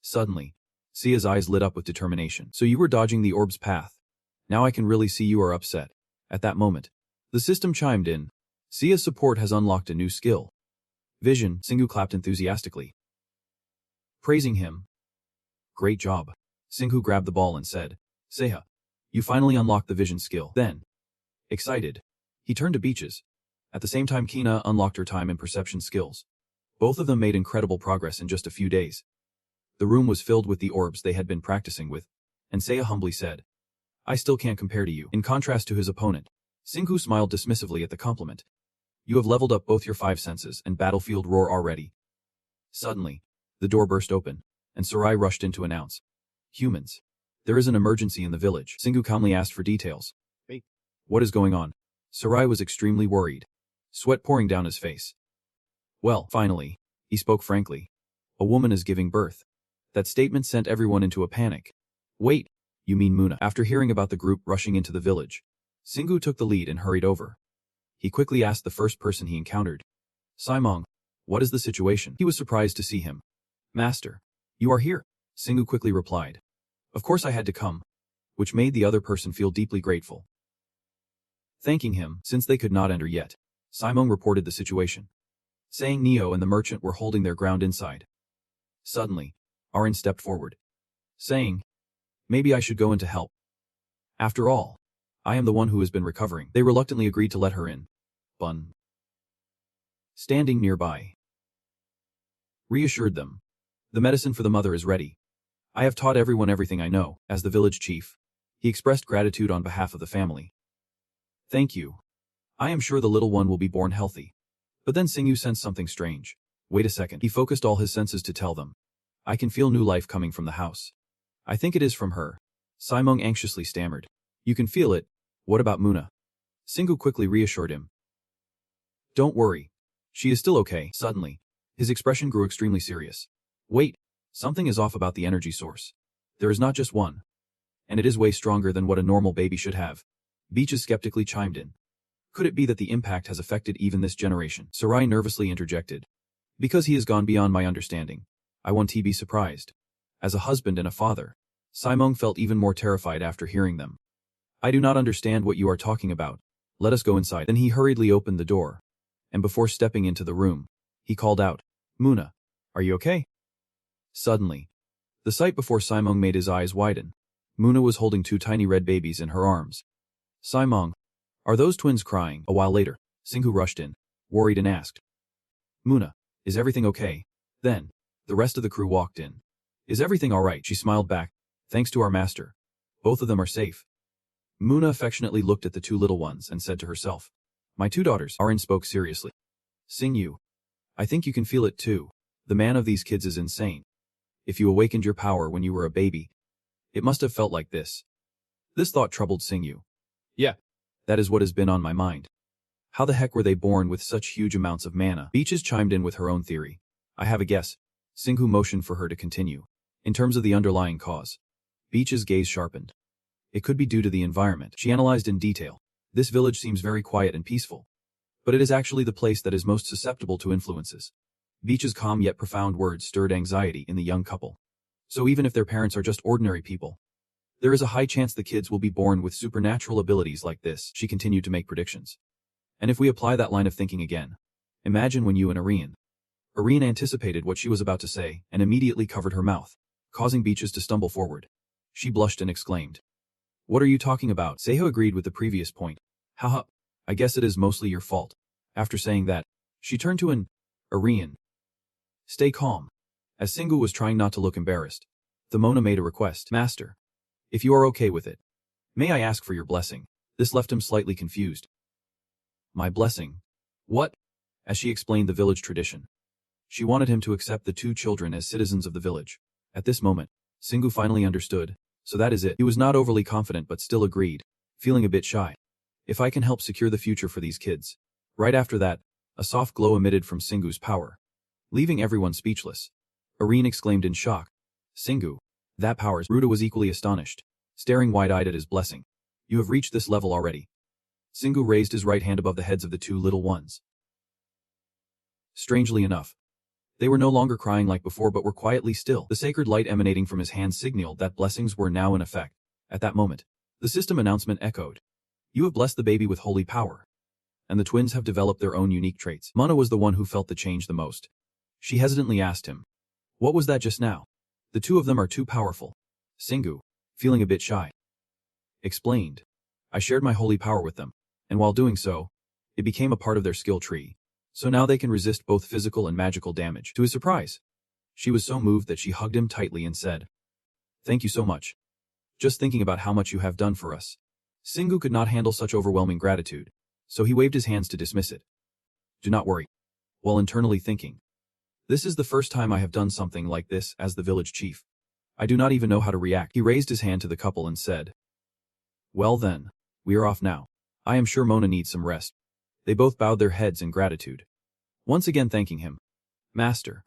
Suddenly, Sia's eyes lit up with determination. So you were dodging the orb's path. Now I can really see you are upset. At that moment, the system chimed in. Sia's support has unlocked a new skill. Vision, Singyu clapped enthusiastically, praising him. Great job. Singyu grabbed the ball and said, Seha, you finally unlocked the vision skill. Then, excited, he turned to Beaches. At the same time Kina unlocked her time and perception skills. Both of them made incredible progress in just a few days. The room was filled with the orbs they had been practicing with, and Seiya humbly said, I still can't compare to you. In contrast to his opponent, Singyu smiled dismissively at the compliment. You have leveled up both your 5 senses and battlefield roar already. Suddenly, the door burst open, and Sarai rushed in to announce. Humans. There is an emergency in the village. Singyu calmly asked for details. Hey. What is going on? Sarai was extremely worried, sweat pouring down his face. Well, finally, he spoke frankly. A woman is giving birth. That statement sent everyone into a panic. Wait, you mean Muna? After hearing about the group rushing into the village, Singyu took the lead and hurried over. He quickly asked the first person he encountered. Simong, what is the situation? He was surprised to see him. Master, you are here, Singyu quickly replied. Of course I had to come, which made the other person feel deeply grateful. Thanking him, since they could not enter yet, Simong reported the situation, saying Neo and the merchant were holding their ground inside. Suddenly, Arin stepped forward, saying, maybe I should go in to help. After all, I am the one who has been recovering. They reluctantly agreed to let her in. Bun, standing nearby, reassured them. The medicine for the mother is ready. I have taught everyone everything I know. As the village chief, he expressed gratitude on behalf of the family. Thank you. I am sure the little one will be born healthy. But then Singyu sensed something strange. Wait a second. He focused all his senses to tell them. I can feel new life coming from the house. I think it is from her. Simong anxiously stammered. You can feel it. What about Muna? Singyu quickly reassured him. Don't worry. She is still okay. Suddenly, his expression grew extremely serious. Wait, something is off about the energy source. There is not just one. And it is way stronger than what a normal baby should have. Beaches skeptically chimed in. Could it be that the impact has affected even this generation? Sarai nervously interjected. Because he has gone beyond my understanding. I won't be surprised. As a husband and a father, Simong felt even more terrified after hearing them. I do not understand what you are talking about. Let us go inside. Then he hurriedly opened the door. And before stepping into the room, he called out, Muna, are you okay? Suddenly, the sight before Simong made his eyes widen. Muna was holding 2 tiny red babies in her arms. Simong, are those twins crying? A while later, Singyu rushed in, worried and asked. Muna, is everything okay? Then, the rest of the crew walked in. Is everything alright? She smiled back. Thanks to our master. Both of them are safe. Muna affectionately looked at the 2 little ones and said to herself. My 2 daughters. Arin spoke seriously. Singyu, I think you can feel it too. The man of these kids is insane. If you awakened your power when you were a baby, it must have felt like this. This thought troubled Singyu. Yeah, that is what has been on my mind. How the heck were they born with such huge amounts of mana? Beaches chimed in with her own theory. I have a guess. Singyu motioned for her to continue. In terms of the underlying cause, Beach's gaze sharpened. It could be due to the environment. She analyzed in detail. This village seems very quiet and peaceful. But it is actually the place that is most susceptible to influences. Beach's calm yet profound words stirred anxiety in the young couple. So even if their parents are just ordinary people, There is a high chance the kids will be born with supernatural abilities like this, she continued to make predictions. And if we apply that line of thinking again, imagine when you and Irene anticipated what she was about to say and immediately covered her mouth, causing Beaches to stumble forward. She blushed and exclaimed, "What are you talking about?" Seiho agreed with the previous point. Haha, I guess it is mostly your fault. After saying that, she turned to Irene. Stay calm. As Singu was trying not to look embarrassed, Thamona made a request. Master, if you are okay with it, may I ask for your blessing? This left him slightly confused. My blessing? What? As she explained the village tradition. She wanted him to accept the two children as citizens of the village. At this moment, Singu finally understood. So that is it. He was not overly confident but still agreed, feeling a bit shy. If I can help secure the future for these kids. Right after that, a soft glow emitted from Singu's power, leaving everyone speechless. Irene exclaimed in shock. Singu, that power. Ruta was equally astonished, staring wide-eyed at his blessing. You have reached this level already. Singu raised his right hand above the heads of the two little ones. Strangely enough, they were no longer crying like before but were quietly still. The sacred light emanating from his hand signaled that blessings were now in effect. At that moment, the system announcement echoed. You have blessed the baby with holy power. And the twins have developed their own unique traits. Mana was the one who felt the change the most. She hesitantly asked him, what was that just now? The two of them are too powerful. Singu, feeling a bit shy, explained. I shared my holy power with them, and while doing so, it became a part of their skill tree. So now they can resist both physical and magical damage. To his surprise, she was so moved that she hugged him tightly and said, Thank you so much. Just thinking about how much you have done for us. Singu could not handle such overwhelming gratitude, so he waved his hands to dismiss it. Do not worry. While internally thinking, this is the first time I have done something like this as the village chief. I do not even know how to react. He raised his hand to the couple and said, Well then, we are off now. I am sure Mona needs some rest. They both bowed their heads in gratitude, once again thanking him. Master,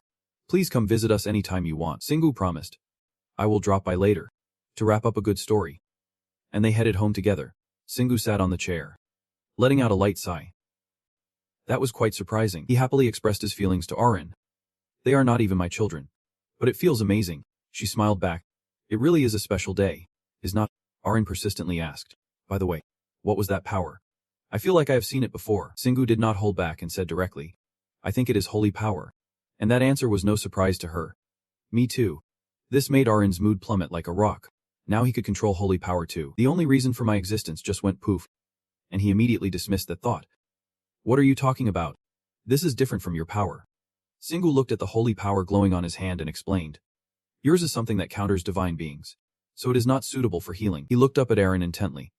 please come visit us anytime you want. Singu promised. I will drop by later, to wrap up a good story. And they headed home together. Singu sat on the chair, letting out a light sigh. That was quite surprising. He happily expressed his feelings to Arin. They are not even my children. But it feels amazing. She smiled back. It really is a special day, is not? Arin persistently asked. By the way, what was that power? I feel like I have seen it before. Singu did not hold back and said directly, I think it is holy power. And that answer was no surprise to her. Me too. This made Arin's mood plummet like a rock. Now he could control holy power too. The only reason for my existence just went poof. And he immediately dismissed that thought. What are you talking about? This is different from your power. Singu looked at the holy power glowing on his hand and explained. Yours is something that counters divine beings, so it is not suitable for healing. He looked up at Arin intently.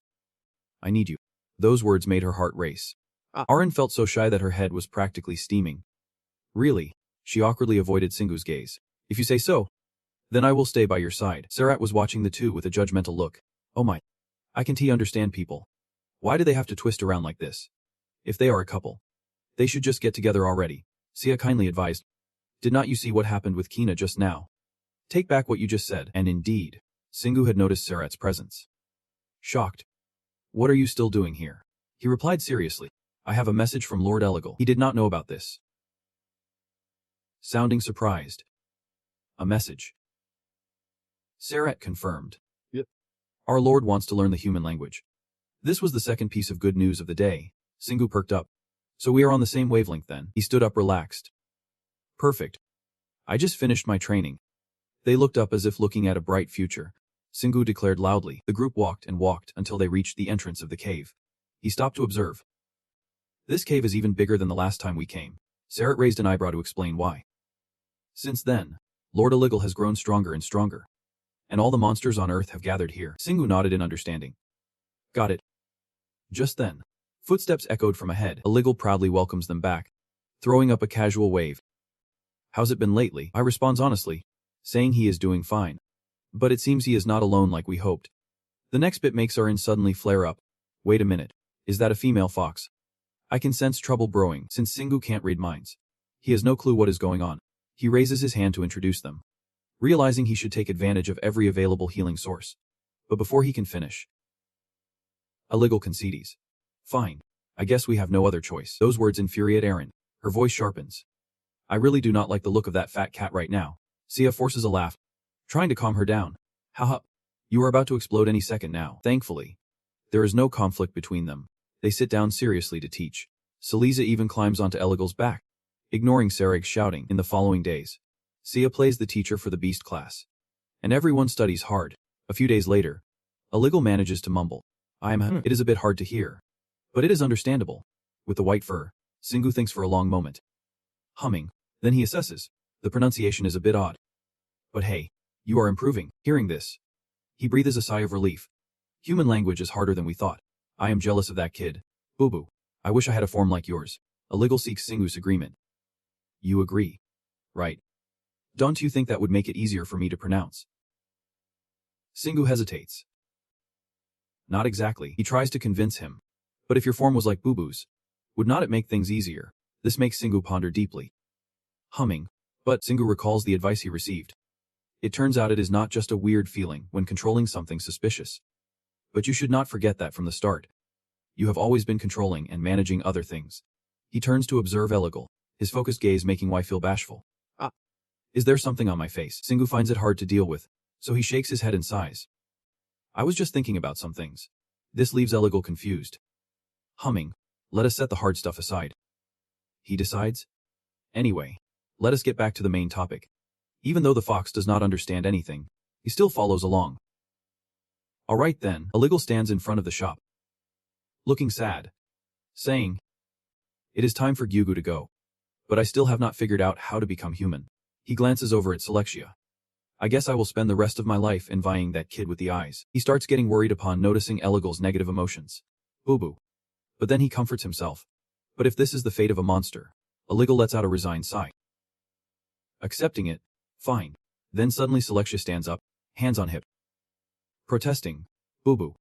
I need you. Those words made her heart race. Arin felt so shy that her head was practically steaming. Really? She awkwardly avoided Singu's gaze. If you say so, then I will stay by your side. Sarat was watching the two with a judgmental look. Oh my. I can't understand people. Why do they have to twist around like this? If they are a couple, they should just get together already. Sia kindly advised. Did not you see what happened with Kina just now? Take back what you just said. And indeed, Singu had noticed Sarat's presence. Shocked. What are you still doing here? He replied seriously. I have a message from Lord Eligal. He did not know about this. Sounding surprised. A message. Sarat confirmed. Yep. Our Lord wants to learn the human language. This was the second piece of good news of the day. Singu perked up. So we are on the same wavelength then. He stood up relaxed. Perfect. I just finished my training. They looked up as if looking at a bright future. Singu declared loudly. The group walked and walked until they reached the entrance of the cave. He stopped to observe. This cave is even bigger than the last time we came. Sarat raised an eyebrow to explain why. Since then, Lord Eligal has grown stronger and stronger. And all the monsters on Earth have gathered here. Singu nodded in understanding. Got it. Just then, footsteps echoed from ahead. Eligal proudly welcomes them back, throwing up a casual wave. How's it been lately? I responds honestly, saying he is doing fine. But it seems he is not alone like we hoped. The next bit makes Arin suddenly flare up. Wait a minute. Is that a female fox? I can sense trouble brewing since Singu can't read minds. He has no clue what is going on. He raises his hand to introduce them, realizing he should take advantage of every available healing source. But before he can finish, Eligal concedes. Fine. I guess we have no other choice. Those words infuriate Arin. Her voice sharpens. I really do not like the look of that fat cat right now. Sia forces a laugh, trying to calm her down. Haha. You are about to explode any second now. Thankfully, there is no conflict between them. They sit down seriously to teach. Saliza even climbs onto Eligal's back, ignoring Sarig's shouting. In the following days, Sia plays the teacher for the beast class, and everyone studies hard. A few days later, Eligal manages to mumble, It is a bit hard to hear, but it is understandable. With the white fur, Singu thinks for a long moment. Humming, then he assesses. The pronunciation is a bit odd. But hey, you are improving. Hearing this, he breathes a sigh of relief. Human language is harder than we thought. I am jealous of that kid. Boo-boo. I wish I had a form like yours. Eligal seeks Singu's agreement. You agree, right? Don't you think that would make it easier for me to pronounce? Singu hesitates. Not exactly. He tries to convince him. But if your form was like Boo-boo's, would not it make things easier? This makes Singu ponder deeply. Humming, but Singu recalls the advice he received. It turns out it is not just a weird feeling when controlling something suspicious. But you should not forget that from the start. You have always been controlling and managing other things. He turns to observe Eligal, his focused gaze making Y feel bashful. Is there something on my face? Singu finds it hard to deal with, so he shakes his head and sighs. I was just thinking about some things. This leaves Eligal confused. Humming, let us set the hard stuff aside. He decides. Anyway, let us get back to the main topic. Even though the fox does not understand anything, he still follows along. Alright then, Eligal stands in front of the shop, looking sad, saying, It is time for Gyugu to go. But I still have not figured out how to become human. He glances over at Selexia. I guess I will spend the rest of my life envying that kid with the eyes. He starts getting worried upon noticing Eligal's negative emotions. Boo-boo. But then he comforts himself. But if this is the fate of a monster, Eligal lets out a resigned sigh. Accepting it, fine. Then suddenly Selexia stands up, hands on hip. Protesting. Boo-boo.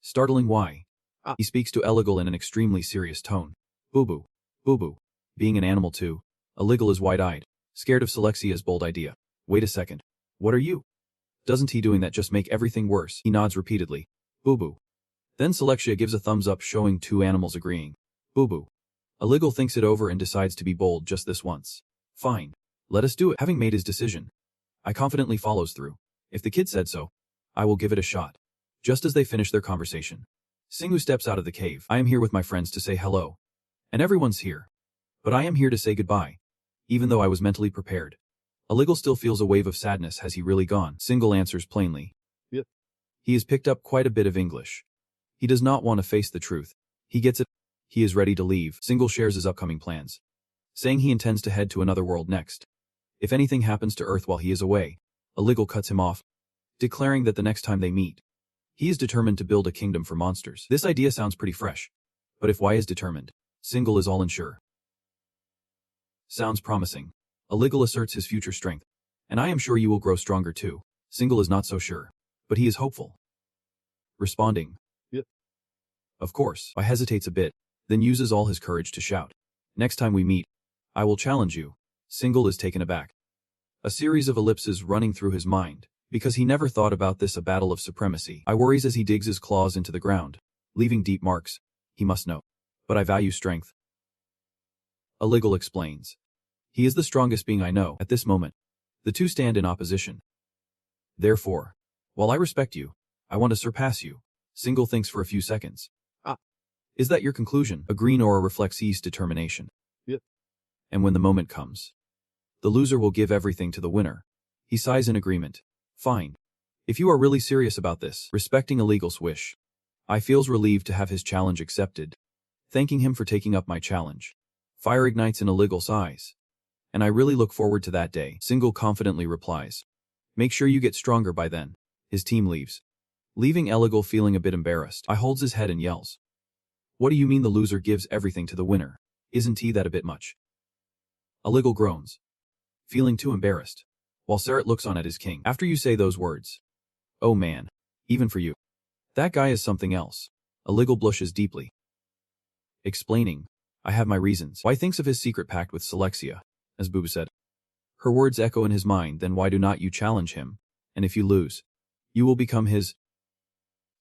Startling why? He speaks to Eligal in an extremely serious tone. Boo-boo. Boo-boo. Being an animal too, Eligal is wide-eyed, scared of Selexia's bold idea. Wait a second. What are you? Doesn't he doing that just make everything worse? He nods repeatedly. Boo-boo. Then Selexia gives a thumbs up showing two animals agreeing. Boo-boo. Eligal thinks it over and decides to be bold just this once. Fine. Let us do it. Having made his decision, I confidently follows through. If the kid said so, I will give it a shot. Just as they finish their conversation, Singu steps out of the cave. I am here with my friends to say hello. And everyone's here. But I am here to say goodbye. Even though I was mentally prepared. Eligal still feels a wave of sadness. Has he really gone? Single answers plainly. Yep. He has picked up quite a bit of English. He does not want to face the truth. He gets it. He is ready to leave. Single shares his upcoming plans, saying he intends to head to another world next. If anything happens to Earth while he is away, Eligal cuts him off, declaring that the next time they meet, he is determined to build a kingdom for monsters. This idea sounds pretty fresh. But if Y is determined, Single is all unsure. Sounds promising. Eligal asserts his future strength. And I am sure you will grow stronger too. Single is not so sure. But he is hopeful. Responding. Yep. Of course. Y hesitates a bit, then uses all his courage to shout. Next time we meet, I will challenge you. Single is taken aback. A series of ellipses running through his mind, because he never thought about this a battle of supremacy. I worries as he digs his claws into the ground, leaving deep marks. He must know. But I value strength. Eligal explains. He is the strongest being I know. At this moment, the two stand in opposition. Therefore, while I respect you, I want to surpass you. Single thinks for a few seconds. Is that your conclusion? A green aura reflects his determination. Yep. And when the moment comes, the loser will give everything to the winner. He sighs in agreement. Fine. If you are really serious about this, respecting Eligal's wish, I feels relieved to have his challenge accepted. Thanking him for taking up my challenge. Fire ignites in Eligal's eyes. And I really look forward to that day. Single confidently replies. Make sure you get stronger by then. His team leaves, leaving Eligal feeling a bit embarrassed. I holds his head and yells. What do you mean the loser gives everything to the winner? Isn't he that a bit much? Eligal groans, feeling too embarrassed, while Sarat looks on at his king. After you say those words. Oh man, even for you. That guy is something else. Eligal blushes deeply. Explaining, I have my reasons. Y thinks of his secret pact with Selexia, as Boo said. Her words echo in his mind. Then why do not you challenge him? And if you lose, you will become his.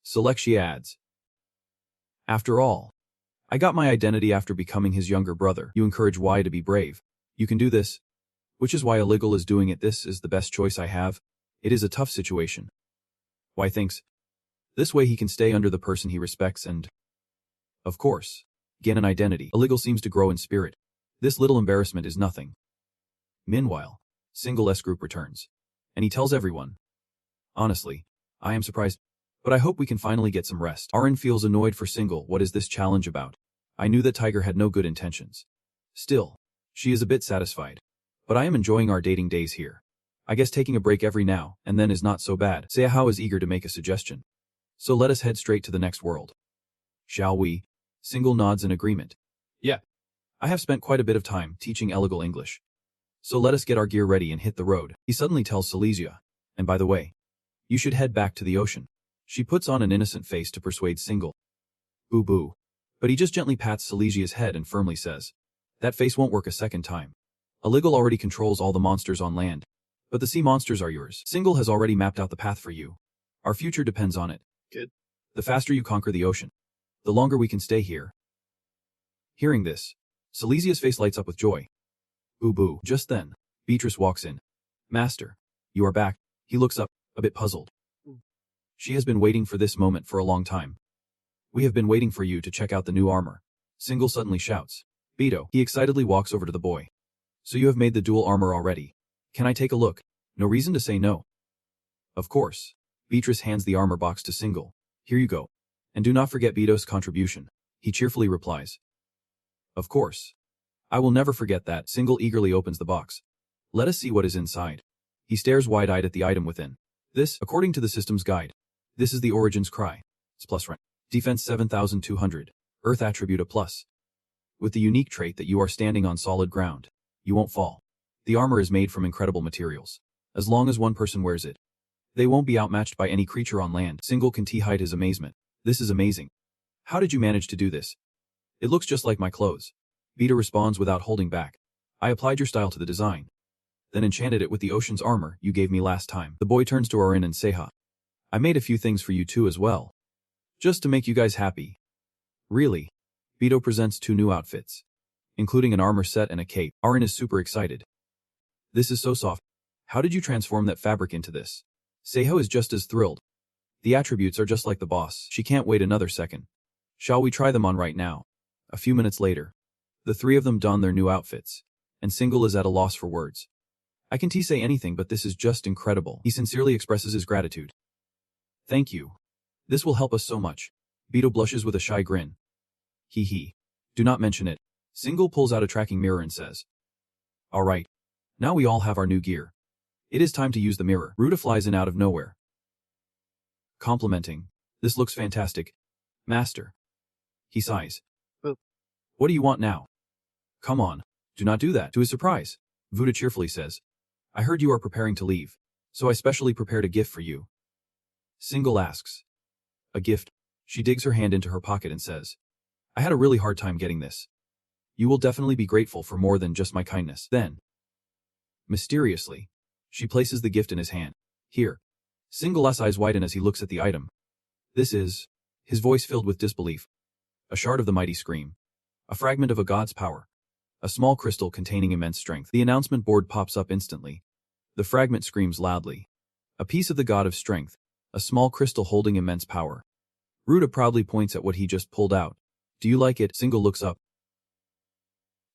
Selexia adds. After all, I got my identity after becoming his younger brother. You encourage Y to be brave. You can do this. Which is why Eligal is doing it. This is the best choice I have. It is a tough situation. Why thinks, this way he can stay under the person he respects and, of course, gain an identity. Illegal seems to grow in spirit. This little embarrassment is nothing. Meanwhile, Single S group returns. And he tells everyone, honestly, I am surprised, but I hope we can finally get some rest. Arin feels annoyed for Single. What is this challenge about? I knew that Tiger had no good intentions. Still, she is a bit satisfied. But I am enjoying our dating days here. I guess taking a break every now and then is not so bad. Seahao is eager to make a suggestion. So let us head straight to the next world. Shall we? Single nods in agreement. Yeah. I have spent quite a bit of time teaching illegal English. So let us get our gear ready and hit the road. He suddenly tells Silesia, and by the way, you should head back to the ocean. She puts on an innocent face to persuade Single. Boo-boo. But he just gently pats Silesia's head and firmly says, that face won't work a second time. Illegal already controls all the monsters on land. But the sea monsters are yours. Single has already mapped out the path for you. Our future depends on it. Good. The faster you conquer the ocean, the longer we can stay here. Hearing this, Silesia's face lights up with joy. Boo-boo. Just then, Beatrice walks in. Master, you are back. He looks up, a bit puzzled. She has been waiting for this moment for a long time. We have been waiting for you to check out the new armor. Single suddenly shouts. Beto. He excitedly walks over to the boy. So you have made the dual armor already. Can I take a look? No reason to say no. Of course. Beatrice hands the armor box to Single. Here you go. And do not forget Beto's contribution. He cheerfully replies. Of course. I will never forget that. Single eagerly opens the box. Let us see what is inside. He stares wide-eyed at the item within. This, according to the system's guide, this is the Origin's Cry. It's plus rank. Defense 7200. Earth attribute a plus. With the unique trait that you are standing on solid ground. You won't fall. The armor is made from incredible materials. As long as one person wears it, they won't be outmatched by any creature on land. Single can hide his amazement. This is amazing. How did you manage to do this? It looks just like my clothes. Beto responds without holding back. I applied your style to the design. Then enchanted it with the ocean's armor you gave me last time. The boy turns to Arin and Seha. I made a few things for you too as well. Just to make you guys happy. Really? Beto presents 2 new outfits, including an armor set and a cape. Arin is super excited. This is so soft. How did you transform that fabric into this? Seho is just as thrilled. The attributes are just like the boss. She can't wait another second. Shall we try them on right now? A few minutes later, the 3 of them don their new outfits, and Single is at a loss for words. I can't say anything, but this is just incredible. He sincerely expresses his gratitude. Thank you. This will help us so much. Beto blushes with a shy grin. Hee hee. Do not mention it. Single pulls out a tracking mirror and says. Alright. Now we all have our new gear. It is time to use the mirror. Ruta flies in out of nowhere. Complimenting. This looks fantastic. Master. He sighs. What do you want now? Come on. Do not do that. To his surprise, Vuda cheerfully says. I heard you are preparing to leave, so I specially prepared a gift for you. Single asks. A gift? She digs her hand into her pocket and says. I had a really hard time getting this. You will definitely be grateful for more than just my kindness. Then, mysteriously, she places the gift in his hand. Here. Single's eyes widen as he looks at the item. This is, his voice filled with disbelief. A shard of the mighty scream. A fragment of a god's power. A small crystal containing immense strength. The announcement board pops up instantly. The fragment screams loudly. A piece of the god of strength. A small crystal holding immense power. Ruta proudly points at what he just pulled out. Do you like it? Single looks up.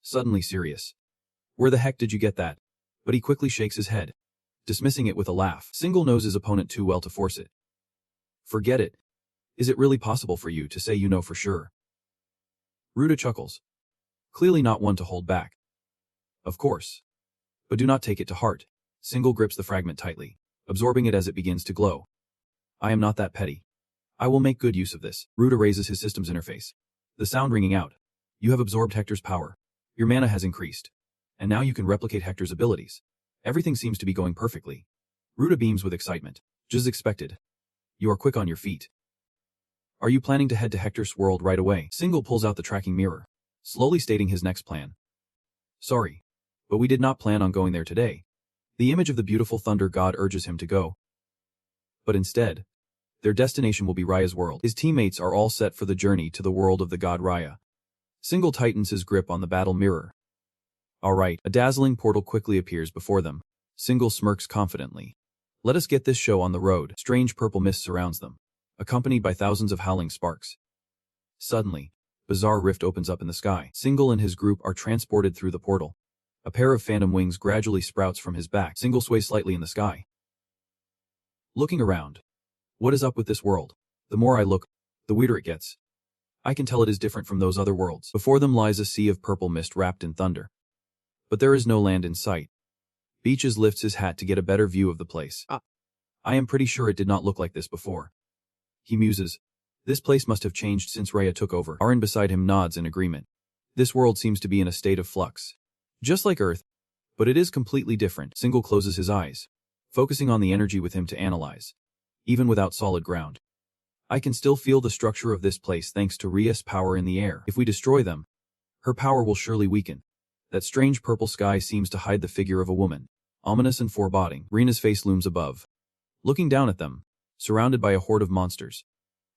Suddenly serious. Where the heck did you get that? But he quickly shakes his head, dismissing it with a laugh. Single knows his opponent too well to force it. Forget it. Is it really possible for you to say you know for sure? Ruta chuckles. Clearly not one to hold back. Of course. But do not take it to heart. Single grips the fragment tightly, absorbing it as it begins to glow. I am not that petty. I will make good use of this. Ruta raises his system's interface. The sound ringing out. You have absorbed Hector's power. Your mana has increased. And now you can replicate Hector's abilities. Everything seems to be going perfectly. Ruta beams with excitement. Just as expected. You are quick on your feet. Are you planning to head to Hector's world right away? Single pulls out the tracking mirror, slowly stating his next plan. Sorry, but we did not plan on going there today. The image of the beautiful thunder god urges him to go. But instead, their destination will be Raya's world. His teammates are all set for the journey to the world of the god Raya. Single tightens his grip on the battle mirror. Alright, a dazzling portal quickly appears before them. Single smirks confidently. Let us get this show on the road. Strange purple mist surrounds them, accompanied by thousands of howling sparks. Suddenly, bizarre rift opens up in the sky. Single and his group are transported through the portal. A pair of phantom wings gradually sprouts from his back. Single sways slightly in the sky. Looking around. What is up with this world? The more I look, the weirder it gets. I can tell it is different from those other worlds. Before them lies a sea of purple mist wrapped in thunder. But there is no land in sight. Beaches lifts his hat to get a better view of the place. I am pretty sure it did not look like this before. He muses. This place must have changed since Rhea took over. Arin beside him nods in agreement. This world seems to be in a state of flux. Just like Earth, but it is completely different. Single closes his eyes, focusing on the energy with him to analyze. Even without solid ground, I can still feel the structure of this place thanks to Rhea's power in the air. If we destroy them, her power will surely weaken. That strange purple sky seems to hide the figure of a woman, ominous and foreboding. Rina's face looms above, looking down at them, surrounded by a horde of monsters.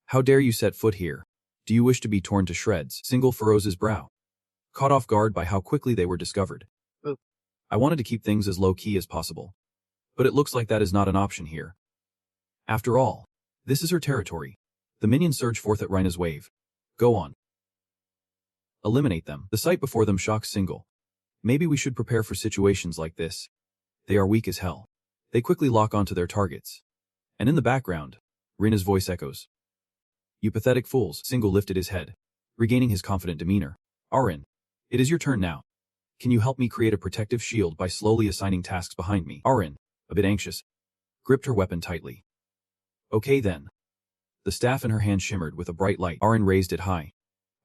How dare you set foot here? Do you wish to be torn to shreds? Single furrows his brow, caught off guard by how quickly they were discovered. I wanted to keep things as low-key as possible, but it looks like that is not an option here. After all, this is her territory. The minions surge forth at Rhina's wave. Go on. Eliminate them. The sight before them shocks Single. Maybe we should prepare for situations like this. They are weak as hell. They quickly lock onto their targets. And in the background, Rina's voice echoes. You pathetic fools. Single lifted his head, regaining his confident demeanor. Arin, it is your turn now. Can you help me create a protective shield by slowly assigning tasks behind me? Arin, a bit anxious, gripped her weapon tightly. Okay then. The staff in her hand shimmered with a bright light. Arin raised it high.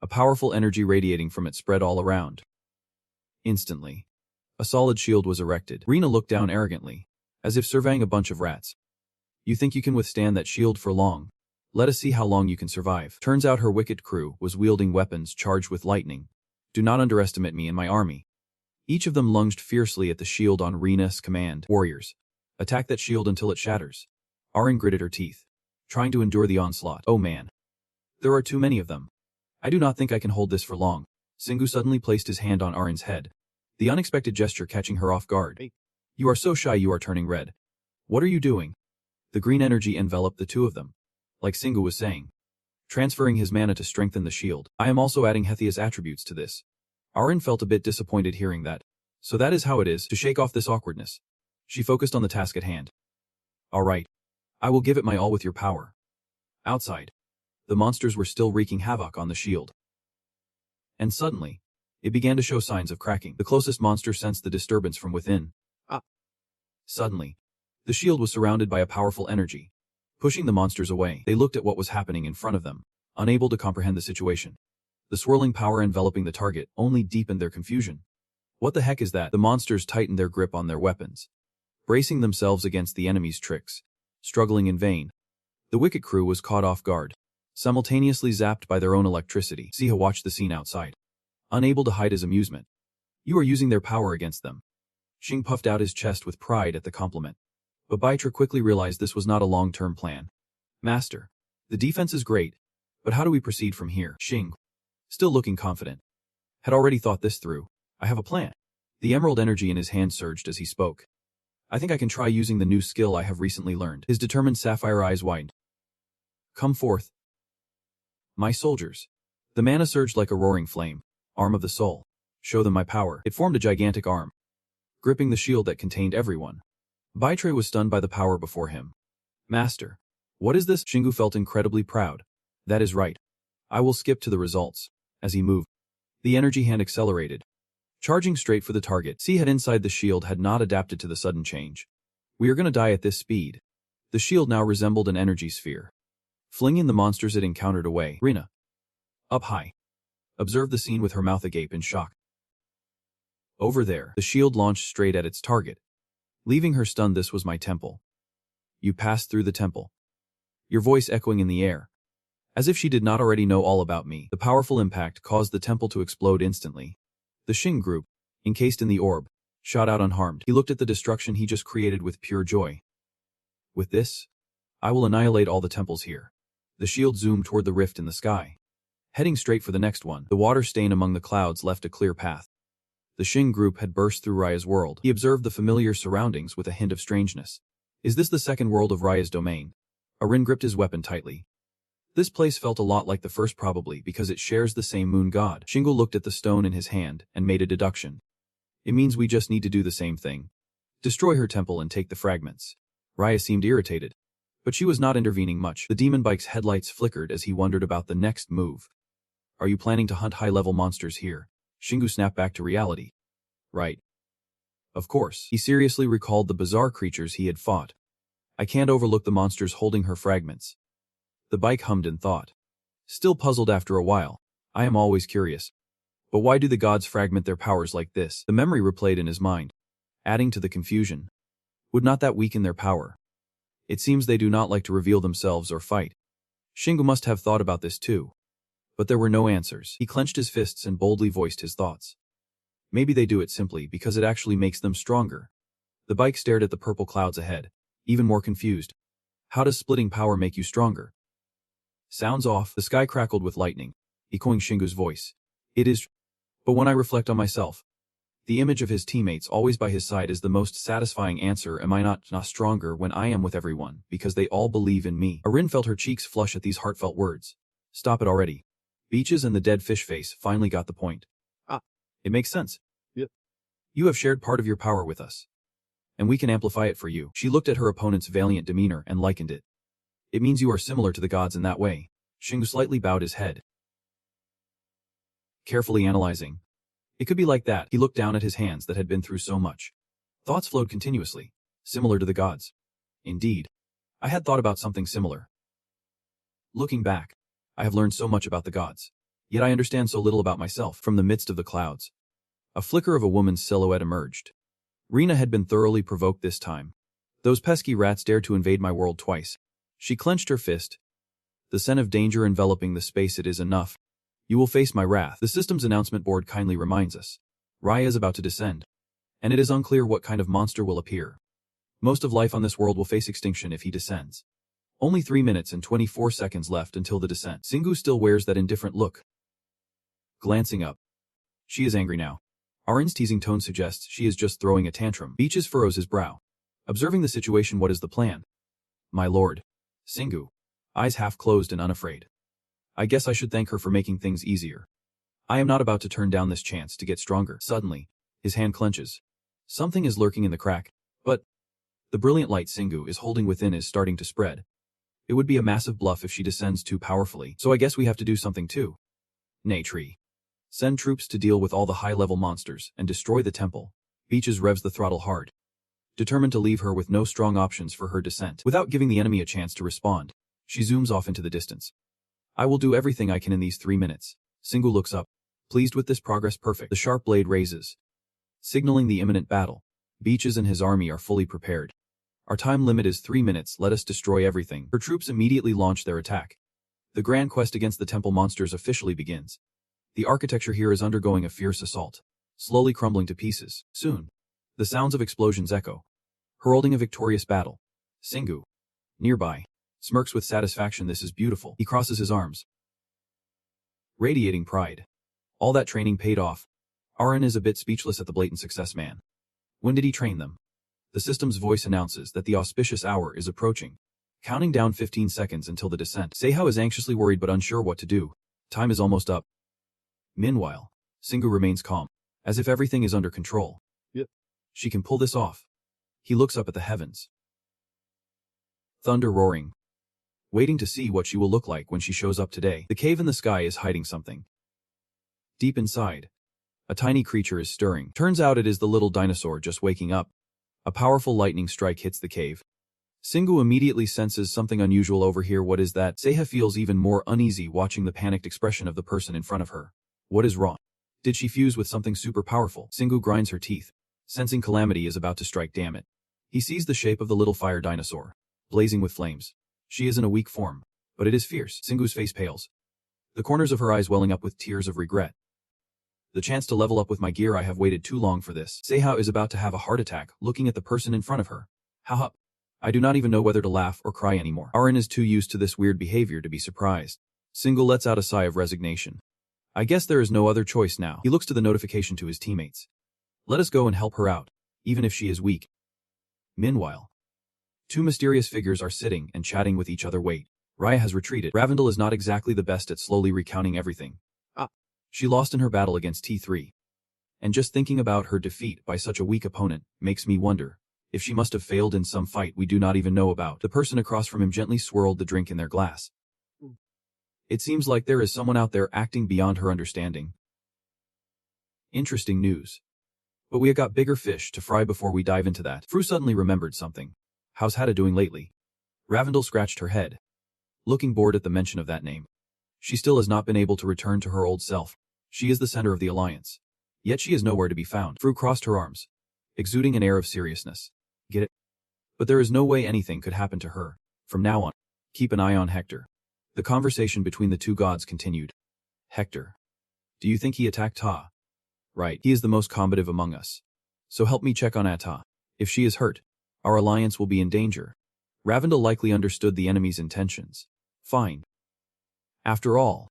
A powerful energy radiating from it spread all around. Instantly, a solid shield was erected. Rina looked down arrogantly, as if surveying a bunch of rats. You think you can withstand that shield for long? Let us see how long you can survive. Turns out her wicked crew was wielding weapons charged with lightning. Do not underestimate me and my army. Each of them lunged fiercely at the shield on Rina's command. Warriors, attack that shield until it shatters. Arin gritted her teeth, trying to endure the onslaught. Oh man. There are too many of them. I do not think I can hold this for long. Singu suddenly placed his hand on Arin's head, the unexpected gesture catching her off guard. You are so shy you are turning red. What are you doing? The green energy enveloped the two of them, like Singu was saying, transferring his mana to strengthen the shield. I am also adding Hethia's attributes to this. Arin felt a bit disappointed hearing that. So that is how it is to shake off this awkwardness. She focused on the task at hand. All right. I will give it my all with your power. Outside, the monsters were still wreaking havoc on the shield. And suddenly, it began to show signs of cracking. The closest monster sensed the disturbance from within. Suddenly, the shield was surrounded by a powerful energy, pushing the monsters away. They looked at what was happening in front of them, unable to comprehend the situation. The swirling power enveloping the target only deepened their confusion. What the heck is that? The monsters tightened their grip on their weapons, bracing themselves against the enemy's tricks, struggling in vain. The wicked crew was caught off guard, simultaneously zapped by their own electricity. Siha watched the scene outside, unable to hide his amusement. You are using their power against them. Xing puffed out his chest with pride at the compliment. But Baitra quickly realized this was not a long-term plan. Master, the defense is great, but how do we proceed from here? Xing, still looking confident, had already thought this through. I have a plan. The emerald energy in his hand surged as he spoke. I think I can try using the new skill I have recently learned. His determined sapphire eyes widened. Come forth, my soldiers. The mana surged like a roaring flame. Arm of the soul. Show them my power. It formed a gigantic arm, gripping the shield that contained everyone. Baitre was stunned by the power before him. Master, what is this? Xingu felt incredibly proud. That is right. I will skip to the results. As he moved, the energy hand accelerated, charging straight for the target. See head inside the shield had not adapted to the sudden change. We are gonna die at this speed. The shield now resembled an energy sphere, flinging the monsters it encountered away. Rina, up high, observed the scene with her mouth agape in shock. Over there, the shield launched straight at its target, leaving her stunned. This was my temple. You passed through the temple, your voice echoing in the air. As if she did not already know all about me, the powerful impact caused the temple to explode instantly. The Xing group, encased in the orb, shot out unharmed. He looked at the destruction he just created with pure joy. With this, I will annihilate all the temples here. The shield zoomed toward the rift in the sky, heading straight for the next one. The water stain among the clouds left a clear path. The Xing group had burst through Raya's world. He observed the familiar surroundings with a hint of strangeness. Is this the second world of Raya's domain? Arin gripped his weapon tightly. This place felt a lot like the first probably because it shares the same moon god. Shingo looked at the stone in his hand and made a deduction. It means we just need to do the same thing. Destroy her temple and take the fragments. Raya seemed irritated. But she was not intervening much. The demon bike's headlights flickered as he wondered about the next move. Are you planning to hunt high-level monsters here? Shingo snapped back to reality. Right. Of course. He seriously recalled the bizarre creatures he had fought. I can't overlook the monsters holding her fragments. The bike hummed in thought. Still puzzled after a while. I am always curious. But why do the gods fragment their powers like this? The memory replayed in his mind, adding to the confusion. Would not that weaken their power? It seems they do not like to reveal themselves or fight. Shingo must have thought about this too. But there were no answers. He clenched his fists and boldly voiced his thoughts. Maybe they do it simply because it actually makes them stronger. The bike stared at the purple clouds ahead, even more confused. How does splitting power make you stronger? Sounds off. The sky crackled with lightning, echoing Shingo's voice. It is. But when I reflect on myself, the image of his teammates always by his side is the most satisfying answer. Am I not stronger when I am with everyone because they all believe in me? Arin felt her cheeks flush at these heartfelt words. Stop it already. Beaches and the dead fish face finally got the point. It makes sense. Yep. You have shared part of your power with us. And we can amplify it for you. She looked at her opponent's valiant demeanor and likened it. It means you are similar to the gods in that way. Shingo slightly bowed his head. Carefully analyzing. It could be like that. He looked down at his hands that had been through so much. Thoughts flowed continuously, similar to the gods. Indeed. I had thought about something similar. Looking back, I have learned so much about the gods. Yet I understand so little about myself. From the midst of the clouds, a flicker of a woman's silhouette emerged. Rina had been thoroughly provoked this time. Those pesky rats dared to invade my world twice. She clenched her fist. The scent of danger enveloping the space. It is enough. You will face my wrath. The system's announcement board kindly reminds us. Raya is about to descend. And it is unclear what kind of monster will appear. Most of life on this world will face extinction if he descends. Only 3 minutes and 24 seconds left until the descent. Singu still wears that indifferent look. Glancing up. She is angry now. Arin's teasing tone suggests she is just throwing a tantrum. Beaches furrows his brow. Observing the situation, what is the plan? My lord. Singu. Eyes half closed and unafraid. I guess I should thank her for making things easier. I am not about to turn down this chance to get stronger. Suddenly, his hand clenches. Something is lurking in the crack, but the brilliant light Singu is holding within is starting to spread. It would be a massive bluff if she descends too powerfully, so I guess we have to do something too. Nay, tree. Send troops to deal with all the high-level monsters and destroy the temple. Beaches revs the throttle hard, determined to leave her with no strong options for her descent. Without giving the enemy a chance to respond, she zooms off into the distance. I will do everything I can in these 3 minutes. Singu looks up, pleased with this progress. Perfect. The sharp blade raises, signaling the imminent battle. Beaches and his army are fully prepared. Our time limit is 3 minutes. Let us destroy everything. Her troops immediately launch their attack. The grand quest against the temple monsters officially begins. The architecture here is undergoing a fierce assault, slowly crumbling to pieces. Soon, the sounds of explosions echo, heralding a victorious battle. Singu, nearby, smirks with satisfaction. This is beautiful. He crosses his arms, radiating pride. All that training paid off. Arin is a bit speechless at the blatant success. Man. When did he train them? The system's voice announces that the auspicious hour is approaching, counting down 15 seconds until the descent. Seihao is anxiously worried but unsure what to do. Time is almost up. Meanwhile, Singu remains calm, as if everything is under control. Yep. She can pull this off. He looks up at the heavens. Thunder roaring. Waiting to see what she will look like when she shows up today. The cave in the sky is hiding something. Deep inside, a tiny creature is stirring. Turns out it is the little dinosaur just waking up. A powerful lightning strike hits the cave. Singu immediately senses something unusual over here. What is that? Seiha feels even more uneasy watching the panicked expression of the person in front of her. What is wrong? Did she fuse with something super powerful? Singu grinds her teeth, sensing calamity is about to strike. Damn it. He sees the shape of the little fire dinosaur, blazing with flames. She is in a weak form, but it is fierce. Singu's face pales, the corners of her eyes welling up with tears of regret. The chance to level up with my gear. I have waited too long for this. Seihao is about to have a heart attack, looking at the person in front of her. Haha. I do not even know whether to laugh or cry anymore. Arin is too used to this weird behavior to be surprised. Singu lets out a sigh of resignation. I guess there is no other choice now. He looks to the notification to his teammates. Let us go and help her out, even if she is weak. Meanwhile, Two mysterious figures are sitting and chatting with each other. Wait. Raya has retreated. Ravindel is not exactly the best at slowly recounting everything. She lost in her battle against T3. And just thinking about her defeat by such a weak opponent makes me wonder if she must have failed in some fight we do not even know about. The person across from him gently swirled the drink in their glass. It seems like there is someone out there acting beyond her understanding. Interesting news. But we have got bigger fish to fry before we dive into that. Fru suddenly remembered something. How's Hada doing lately? Ravindel scratched her head, looking bored at the mention of that name. She still has not been able to return to her old self. She is the center of the alliance. Yet she is nowhere to be found. Fru crossed her arms, exuding an air of seriousness. Get it? But there is no way anything could happen to her. From now on, keep an eye on Hector. The conversation between the two gods continued. Hector. Do you think he attacked Ta? Right, he is the most combative among us. So help me check on Ata. If she is hurt, our alliance will be in danger. Ravindel likely understood the enemy's intentions. Fine. After all,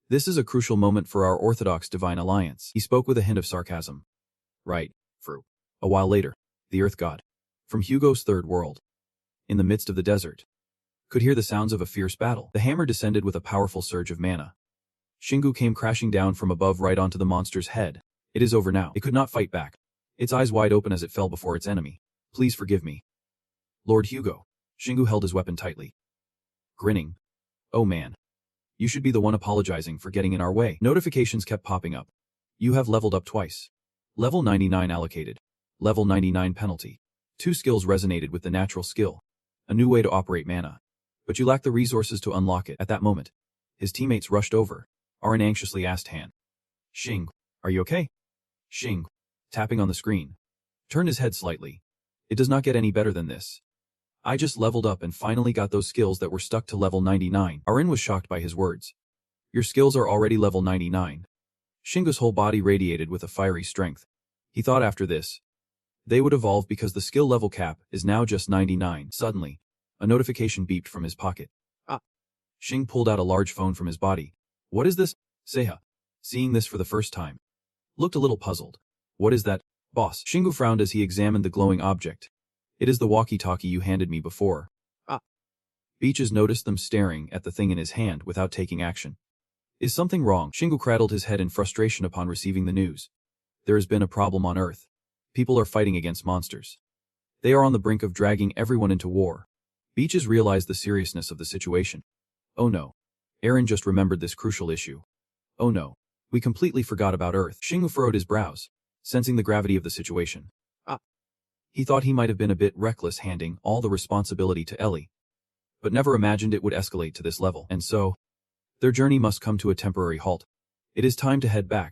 this is a crucial moment for our Orthodox divine alliance. He spoke with a hint of sarcasm. Right, Fru. A while later, the Earth God, from Hugo's third world, in the midst of the desert, could hear the sounds of a fierce battle. The hammer descended with a powerful surge of mana. Shingu came crashing down from above right onto the monster's head. It is over now. It could not fight back, its eyes wide open as it fell before its enemy. Please forgive me. Lord Hugo. Shingu held his weapon tightly, grinning. Oh man. You should be the one apologizing for getting in our way. Notifications kept popping up. You have leveled up twice. Level 99 allocated. Level 99 penalty. Two skills resonated with the natural skill. A new way to operate mana. But you lack the resources to unlock it. At that moment, his teammates rushed over. Arin anxiously asked Han. Xing, are you okay? Xing, tapping on the screen, turned his head slightly. It does not get any better than this. I just leveled up and finally got those skills that were stuck to level 99. Arin was shocked by his words. Your skills are already level 99. Shingu's whole body radiated with a fiery strength. He thought after this, they would evolve because the skill level cap is now just 99. Suddenly, a notification beeped from his pocket. Xing pulled out a large phone from his body. What is this? Seha, seeing this for the first time, looked a little puzzled. What is that, boss? Shingu frowned as he examined the glowing object. It is the walkie-talkie you handed me before. Beaches noticed them staring at the thing in his hand without taking action. Is something wrong? Shingu cradled his head in frustration upon receiving the news. There has been a problem on Earth. People are fighting against monsters. They are on the brink of dragging everyone into war. Beaches realized the seriousness of the situation. Oh no. Aaron just remembered this crucial issue. Oh no. We completely forgot about Earth. Shingu furrowed his brows, sensing the gravity of the situation. He thought he might have been a bit reckless handing all the responsibility to Ellie, but never imagined it would escalate to this level. And so, their journey must come to a temporary halt. It is time to head back